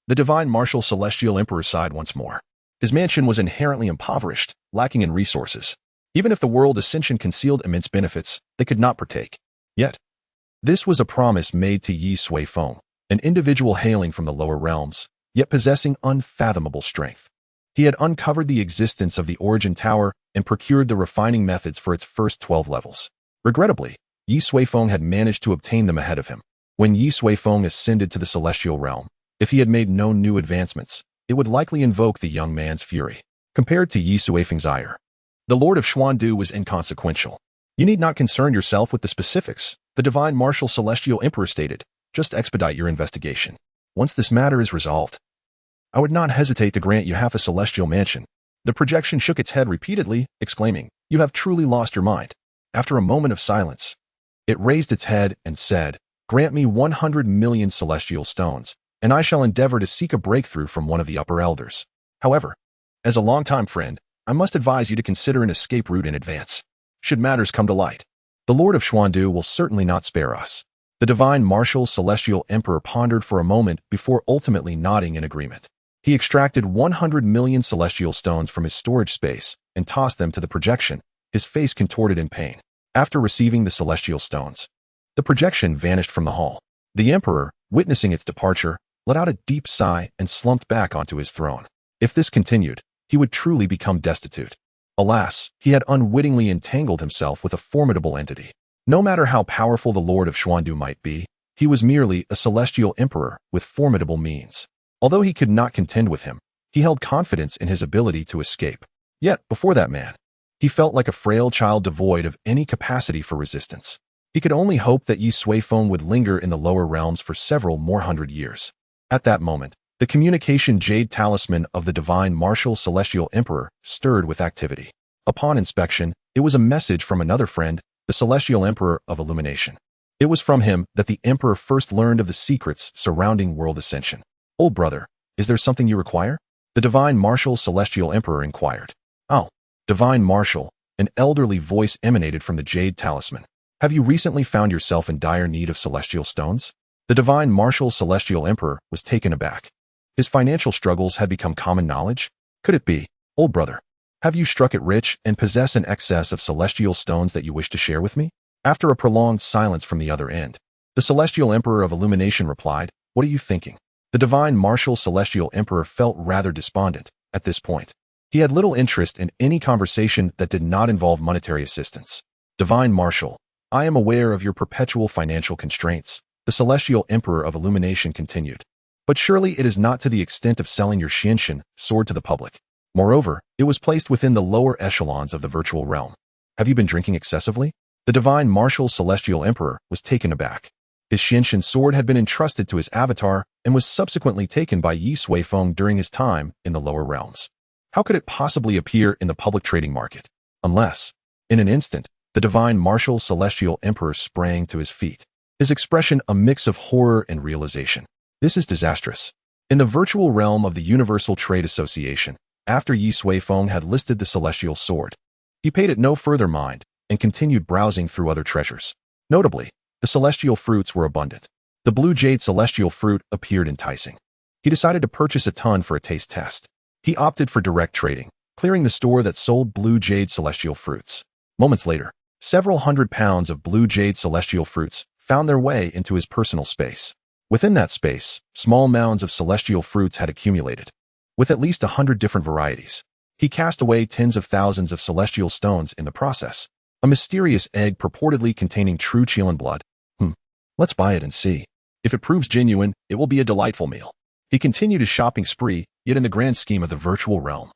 The Divine Martial Celestial Emperor sighed once more. His mansion was inherently impoverished, lacking in resources. Even if the world ascension concealed immense benefits, they could not partake. Yet, this was a promise made to Ye Suifeng, an individual hailing from the lower realms, yet possessing unfathomable strength. He had uncovered the existence of the Origin Tower and procured the refining methods for its first 12 levels. Regrettably, Ye Suifeng had managed to obtain them ahead of him. When Ye Suifeng ascended to the celestial realm, if he had made no new advancements, it would likely invoke the young man's fury. Compared to Ye Suifeng's ire, the Lord of Xuandu was inconsequential. You need not concern yourself with the specifics, the Divine Martial Celestial Emperor stated. Just expedite your investigation. Once this matter is resolved, I would not hesitate to grant you half a celestial mansion. The projection shook its head repeatedly, exclaiming, You have truly lost your mind. After a moment of silence, it raised its head and said, Grant me 100 million celestial stones, and I shall endeavor to seek a breakthrough from one of the upper elders. However, as a longtime friend, I must advise you to consider an escape route in advance. Should matters come to light, the Lord of Xuandu will certainly not spare us. The Divine Martial Celestial Emperor pondered for a moment before ultimately nodding in agreement. He extracted 100 million celestial stones from his storage space and tossed them to the projection, his face contorted in pain. After receiving the celestial stones, the projection vanished from the hall. The Emperor, witnessing its departure, let out a deep sigh and slumped back onto his throne. If this continued, he would truly become destitute. Alas, he had unwittingly entangled himself with a formidable entity. No matter how powerful the Lord of Xuandu might be, he was merely a celestial emperor with formidable means. Although he could not contend with him, he held confidence in his ability to escape. Yet, before that man, He felt like a frail child devoid of any capacity for resistance. He could only hope that Ye Suifeng would linger in the lower realms for several more hundred years. At that moment, the communication jade talisman of the divine martial celestial emperor stirred with activity. Upon inspection, it was a message from another friend, the celestial emperor of illumination. It was from him that the emperor first learned of the secrets surrounding world ascension. "Old brother, is there something you require?" The divine martial celestial emperor inquired. "Oh, divine martial," an elderly voice emanated from the jade talisman. "Have you recently found yourself in dire need of celestial stones?" The divine martial celestial emperor was taken aback. His financial struggles had become common knowledge? Could it be? "Old brother, have you struck it rich and possess an excess of celestial stones that you wish to share with me?" After a prolonged silence from the other end, the celestial emperor of illumination replied, "What are you thinking?" The divine martial celestial emperor felt rather despondent at this point. He had little interest in any conversation that did not involve monetary assistance. "Divine martial, I am aware of your perpetual financial constraints," the celestial emperor of illumination continued. "But surely it is not to the extent of selling your Xinshin sword to the public. Moreover, it was placed within the lower echelons of the virtual realm. Have you been drinking excessively?" The divine martial celestial emperor was taken aback. His Xinshin sword had been entrusted to his avatar and was subsequently taken by Ye Suifeng during his time in the lower realms. How could it possibly appear in the public trading market? Unless, in an instant, the divine martial celestial emperor sprang to his feet, his expression a mix of horror and realization. "This is disastrous." In the virtual realm of the Universal Trade Association, after Ye Suifeng had listed the celestial sword, he paid it no further mind and continued browsing through other treasures. Notably, the celestial fruits were abundant. The blue jade celestial fruit appeared enticing. He decided to purchase a ton for a taste test. He opted for direct trading, clearing the store that sold blue jade celestial fruits. Moments later, several hundred pounds of blue jade celestial fruits found their way into his personal space. Within that space, small mounds of celestial fruits had accumulated, with at least 100 different varieties. He cast away tens of thousands of celestial stones in the process. A mysterious egg purportedly containing true Qilin blood. Let's buy it and see. If it proves genuine, it will be a delightful meal. He continued his shopping spree, yet in the grand scheme of the virtual realm,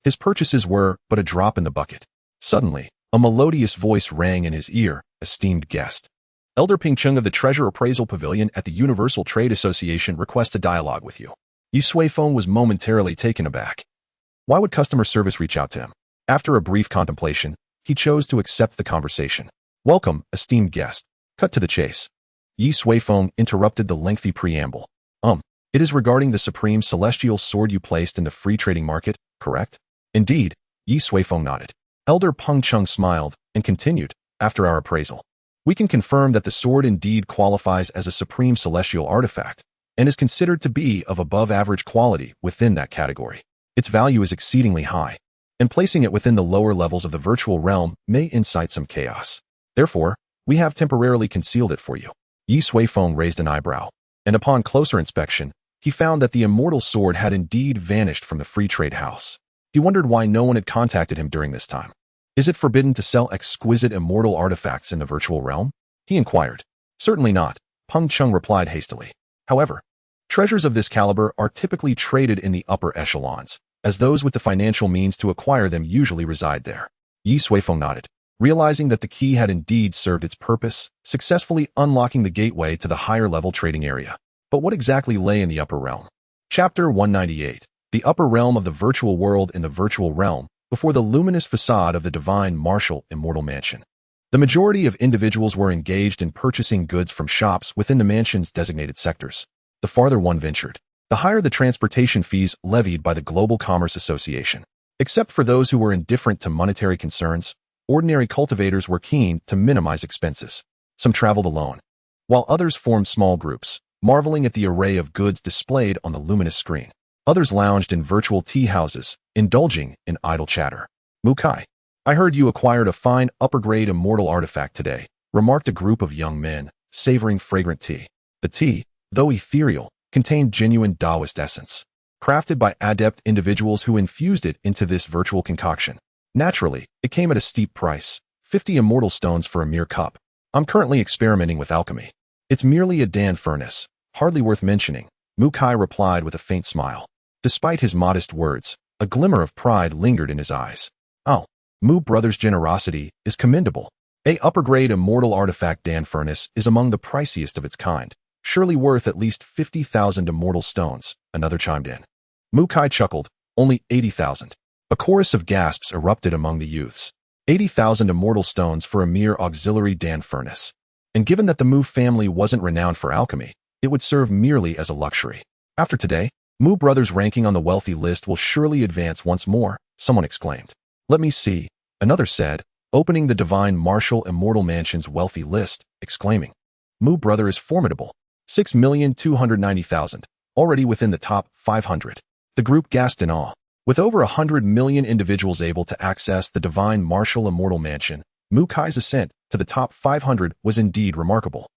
his purchases were but a drop in the bucket. Suddenly, a melodious voice rang in his ear, "Esteemed guest. Elder Pingcheng of the Treasure Appraisal Pavilion at the Universal Trade Association requests a dialogue with you." Ye Suifeng was momentarily taken aback. Why would customer service reach out to him? After a brief contemplation, he chose to accept the conversation. "Welcome, esteemed guest. Cut to the chase." Ye Suifeng interrupted the lengthy preamble. It is regarding the supreme celestial sword you placed in the free trading market, correct?" "Indeed," Ye Suifeng nodded. Elder Pengcheng smiled and continued, "After our appraisal, we can confirm that the sword indeed qualifies as a supreme celestial artifact and is considered to be of above-average quality within that category. Its value is exceedingly high, and placing it within the lower levels of the virtual realm may incite some chaos. Therefore, we have temporarily concealed it for you." Ye Suifeng raised an eyebrow, and upon closer inspection, he found that the immortal sword had indeed vanished from the free trade house. He wondered why no one had contacted him during this time. "Is it forbidden to sell exquisite immortal artifacts in the virtual realm?" he inquired. "Certainly not," Pengcheng replied hastily. "However, treasures of this caliber are typically traded in the upper echelons, as those with the financial means to acquire them usually reside there." Ye Suifeng nodded, realizing that the key had indeed served its purpose, successfully unlocking the gateway to the higher-level trading area. But what exactly lay in the upper realm? Chapter 198. The upper realm of the virtual world in the virtual realm, before the luminous facade of the divine martial immortal mansion. The majority of individuals were engaged in purchasing goods from shops within the mansion's designated sectors. The farther one ventured, the higher the transportation fees levied by the Global Commerce Association. Except for those who were indifferent to monetary concerns, ordinary cultivators were keen to minimize expenses. Some traveled alone, while others formed small groups, marveling at the array of goods displayed on the luminous screen. Others lounged in virtual tea houses, indulging in idle chatter. "Mukai, I heard you acquired a fine upper-grade immortal artifact today," remarked a group of young men, savoring fragrant tea. The tea, though ethereal, contained genuine Taoist essence, crafted by adept individuals who infused it into this virtual concoction. Naturally, it came at a steep price, 50 immortal stones for a mere cup. "I'm currently experimenting with alchemy. It's merely a Dan furnace, hardly worth mentioning," Mukai replied with a faint smile. Despite his modest words, a glimmer of pride lingered in his eyes. "Oh," Mu Brothers' generosity is commendable. A upper-grade immortal artifact Dan Furnace is among the priciest of its kind, surely worth at least 50,000 immortal stones, another chimed in. Mu Kai chuckled, only 80,000. A chorus of gasps erupted among the youths. 80,000 immortal stones for a mere auxiliary Dan Furnace. And given that the Mu family wasn't renowned for alchemy, it would serve merely as a luxury. After today, Mu Brothers' ranking on the wealthy list will surely advance once more, someone exclaimed. Let me see, another said, opening the Divine Martial Immortal Mansion's wealthy list, exclaiming. Mu Brother is formidable. 6,290,000, already within the top 500. The group gasped in awe. With over 100 million individuals able to access the Divine Martial Immortal Mansion, Mu Kai's ascent to the top 500 was indeed remarkable.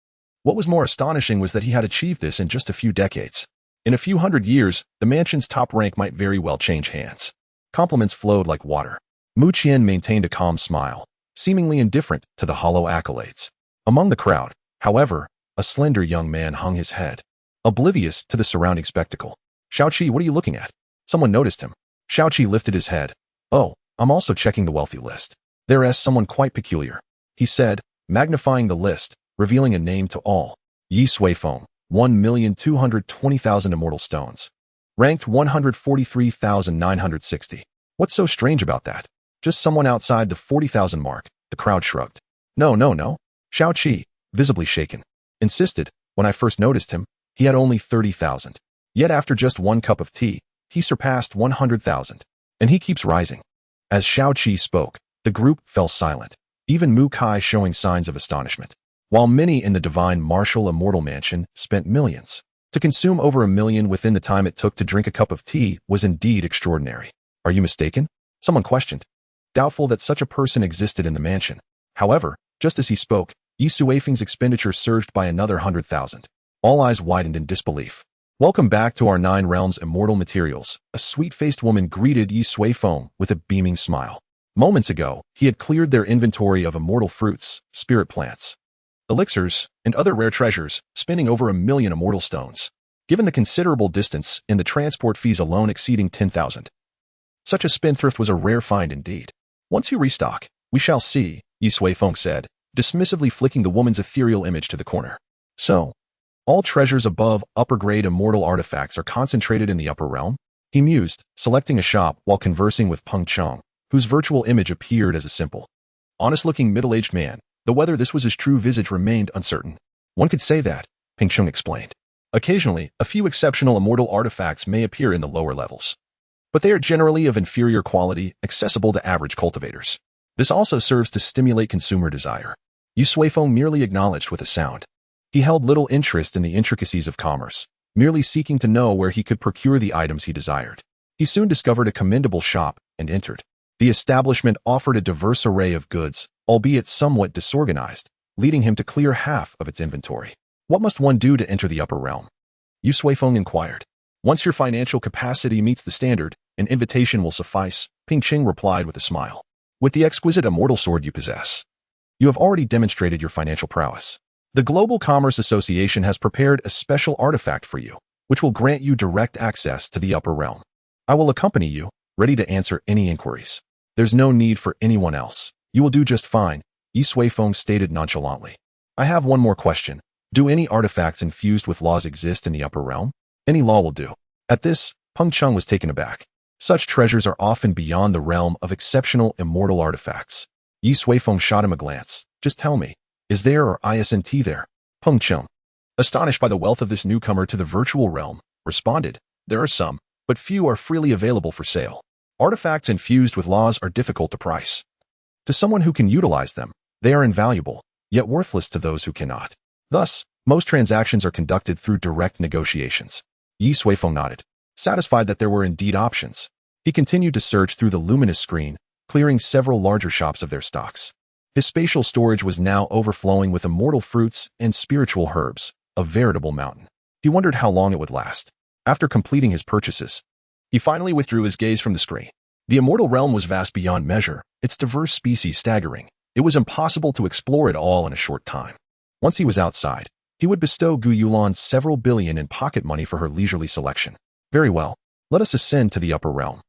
What was more astonishing was that he had achieved this in just a few decades. In a few hundred years, the mansion's top rank might very well change hands. Compliments flowed like water. Mu Qian maintained a calm smile, seemingly indifferent to the hollow accolades. Among the crowd, however, a slender young man hung his head, oblivious to the surrounding spectacle. Xiaoqi, what are you looking at? Someone noticed him. Xiaoqi lifted his head. Oh, I'm also checking the wealthy list. There's someone quite peculiar, he said, magnifying the list, revealing a name to all. Ye Suifeng, 1,220,000 immortal stones. Ranked 143,960. What's so strange about that? Just someone outside the 40,000 mark, the crowd shrugged. No. Xiaoqi, visibly shaken, insisted, when I first noticed him, he had only 30,000. Yet after just one cup of tea, he surpassed 100,000. And he keeps rising. As Xiaoqi spoke, the group fell silent, even Mu Kai showing signs of astonishment. While many in the Divine Martial Immortal Mansion spent millions, to consume over 1 million within the time it took to drink a cup of tea was indeed extraordinary. Are you mistaken? Someone questioned. Doubtful that such a person existed in the mansion. However, just as he spoke, Ye Suifeng's expenditure surged by another 100,000. All eyes widened in disbelief. Welcome back to our 9 realms immortal materials, a sweet-faced woman greeted Ye Suifeng with a beaming smile. Moments ago, he had cleared their inventory of immortal fruits, spirit plants, elixirs, and other rare treasures, spending over 1 million immortal stones. Given the considerable distance and the transport fees alone exceeding 10,000. Such a spendthrift was a rare find indeed. Once you restock, we shall see, Ye Suifeng said, dismissively flicking the woman's ethereal image to the corner. So, all treasures above upper-grade immortal artifacts are concentrated in the upper realm? He mused, selecting a shop while conversing with Peng Cheng, whose virtual image appeared as a simple, honest-looking middle-aged man, though whether this was his true visage remained uncertain. One could say that, Peng Cheng explained. Occasionally, a few exceptional immortal artifacts may appear in the lower levels, but they are generally of inferior quality, accessible to average cultivators. This also serves to stimulate consumer desire. Ye Suifeng merely acknowledged with a sound. He held little interest in the intricacies of commerce, merely seeking to know where he could procure the items he desired. He soon discovered a commendable shop and entered. The establishment offered a diverse array of goods, albeit somewhat disorganized, leading him to clear half of its inventory. What must one do to enter the upper realm? Ye Suifeng inquired. Once your financial capacity meets the standard, an invitation will suffice, Peng Cheng replied with a smile. With the exquisite immortal sword you possess, you have already demonstrated your financial prowess. The Global Commerce Association has prepared a special artifact for you, which will grant you direct access to the upper realm. I will accompany you, ready to answer any inquiries. There's no need for anyone else. You will do just fine, Ye Suifeng stated nonchalantly. I have one more question. Do any artifacts infused with laws exist in the upper realm? Any law will do. At this, Peng Cheng was taken aback. Such treasures are often beyond the realm of exceptional immortal artifacts. Ye Suifeng shot him a glance. Just tell me, is there or isn't there? Peng Cheng, astonished by the wealth of this newcomer to the virtual realm, responded, there are some, but few are freely available for sale. Artifacts infused with laws are difficult to price. To someone who can utilize them, they are invaluable, yet worthless to those who cannot. Thus, most transactions are conducted through direct negotiations. Ye Suifeng nodded, satisfied that there were indeed options. He continued to search through the luminous screen, clearing several larger shops of their stocks. His spatial storage was now overflowing with immortal fruits and spiritual herbs, a veritable mountain. He wondered how long it would last. After completing his purchases, he finally withdrew his gaze from the screen. The immortal realm was vast beyond measure, its diverse species staggering. It was impossible to explore it all in a short time. Once he was outside, he would bestow Gu Yulan several billion in pocket money for her leisurely selection. Very well, let us ascend to the upper realm.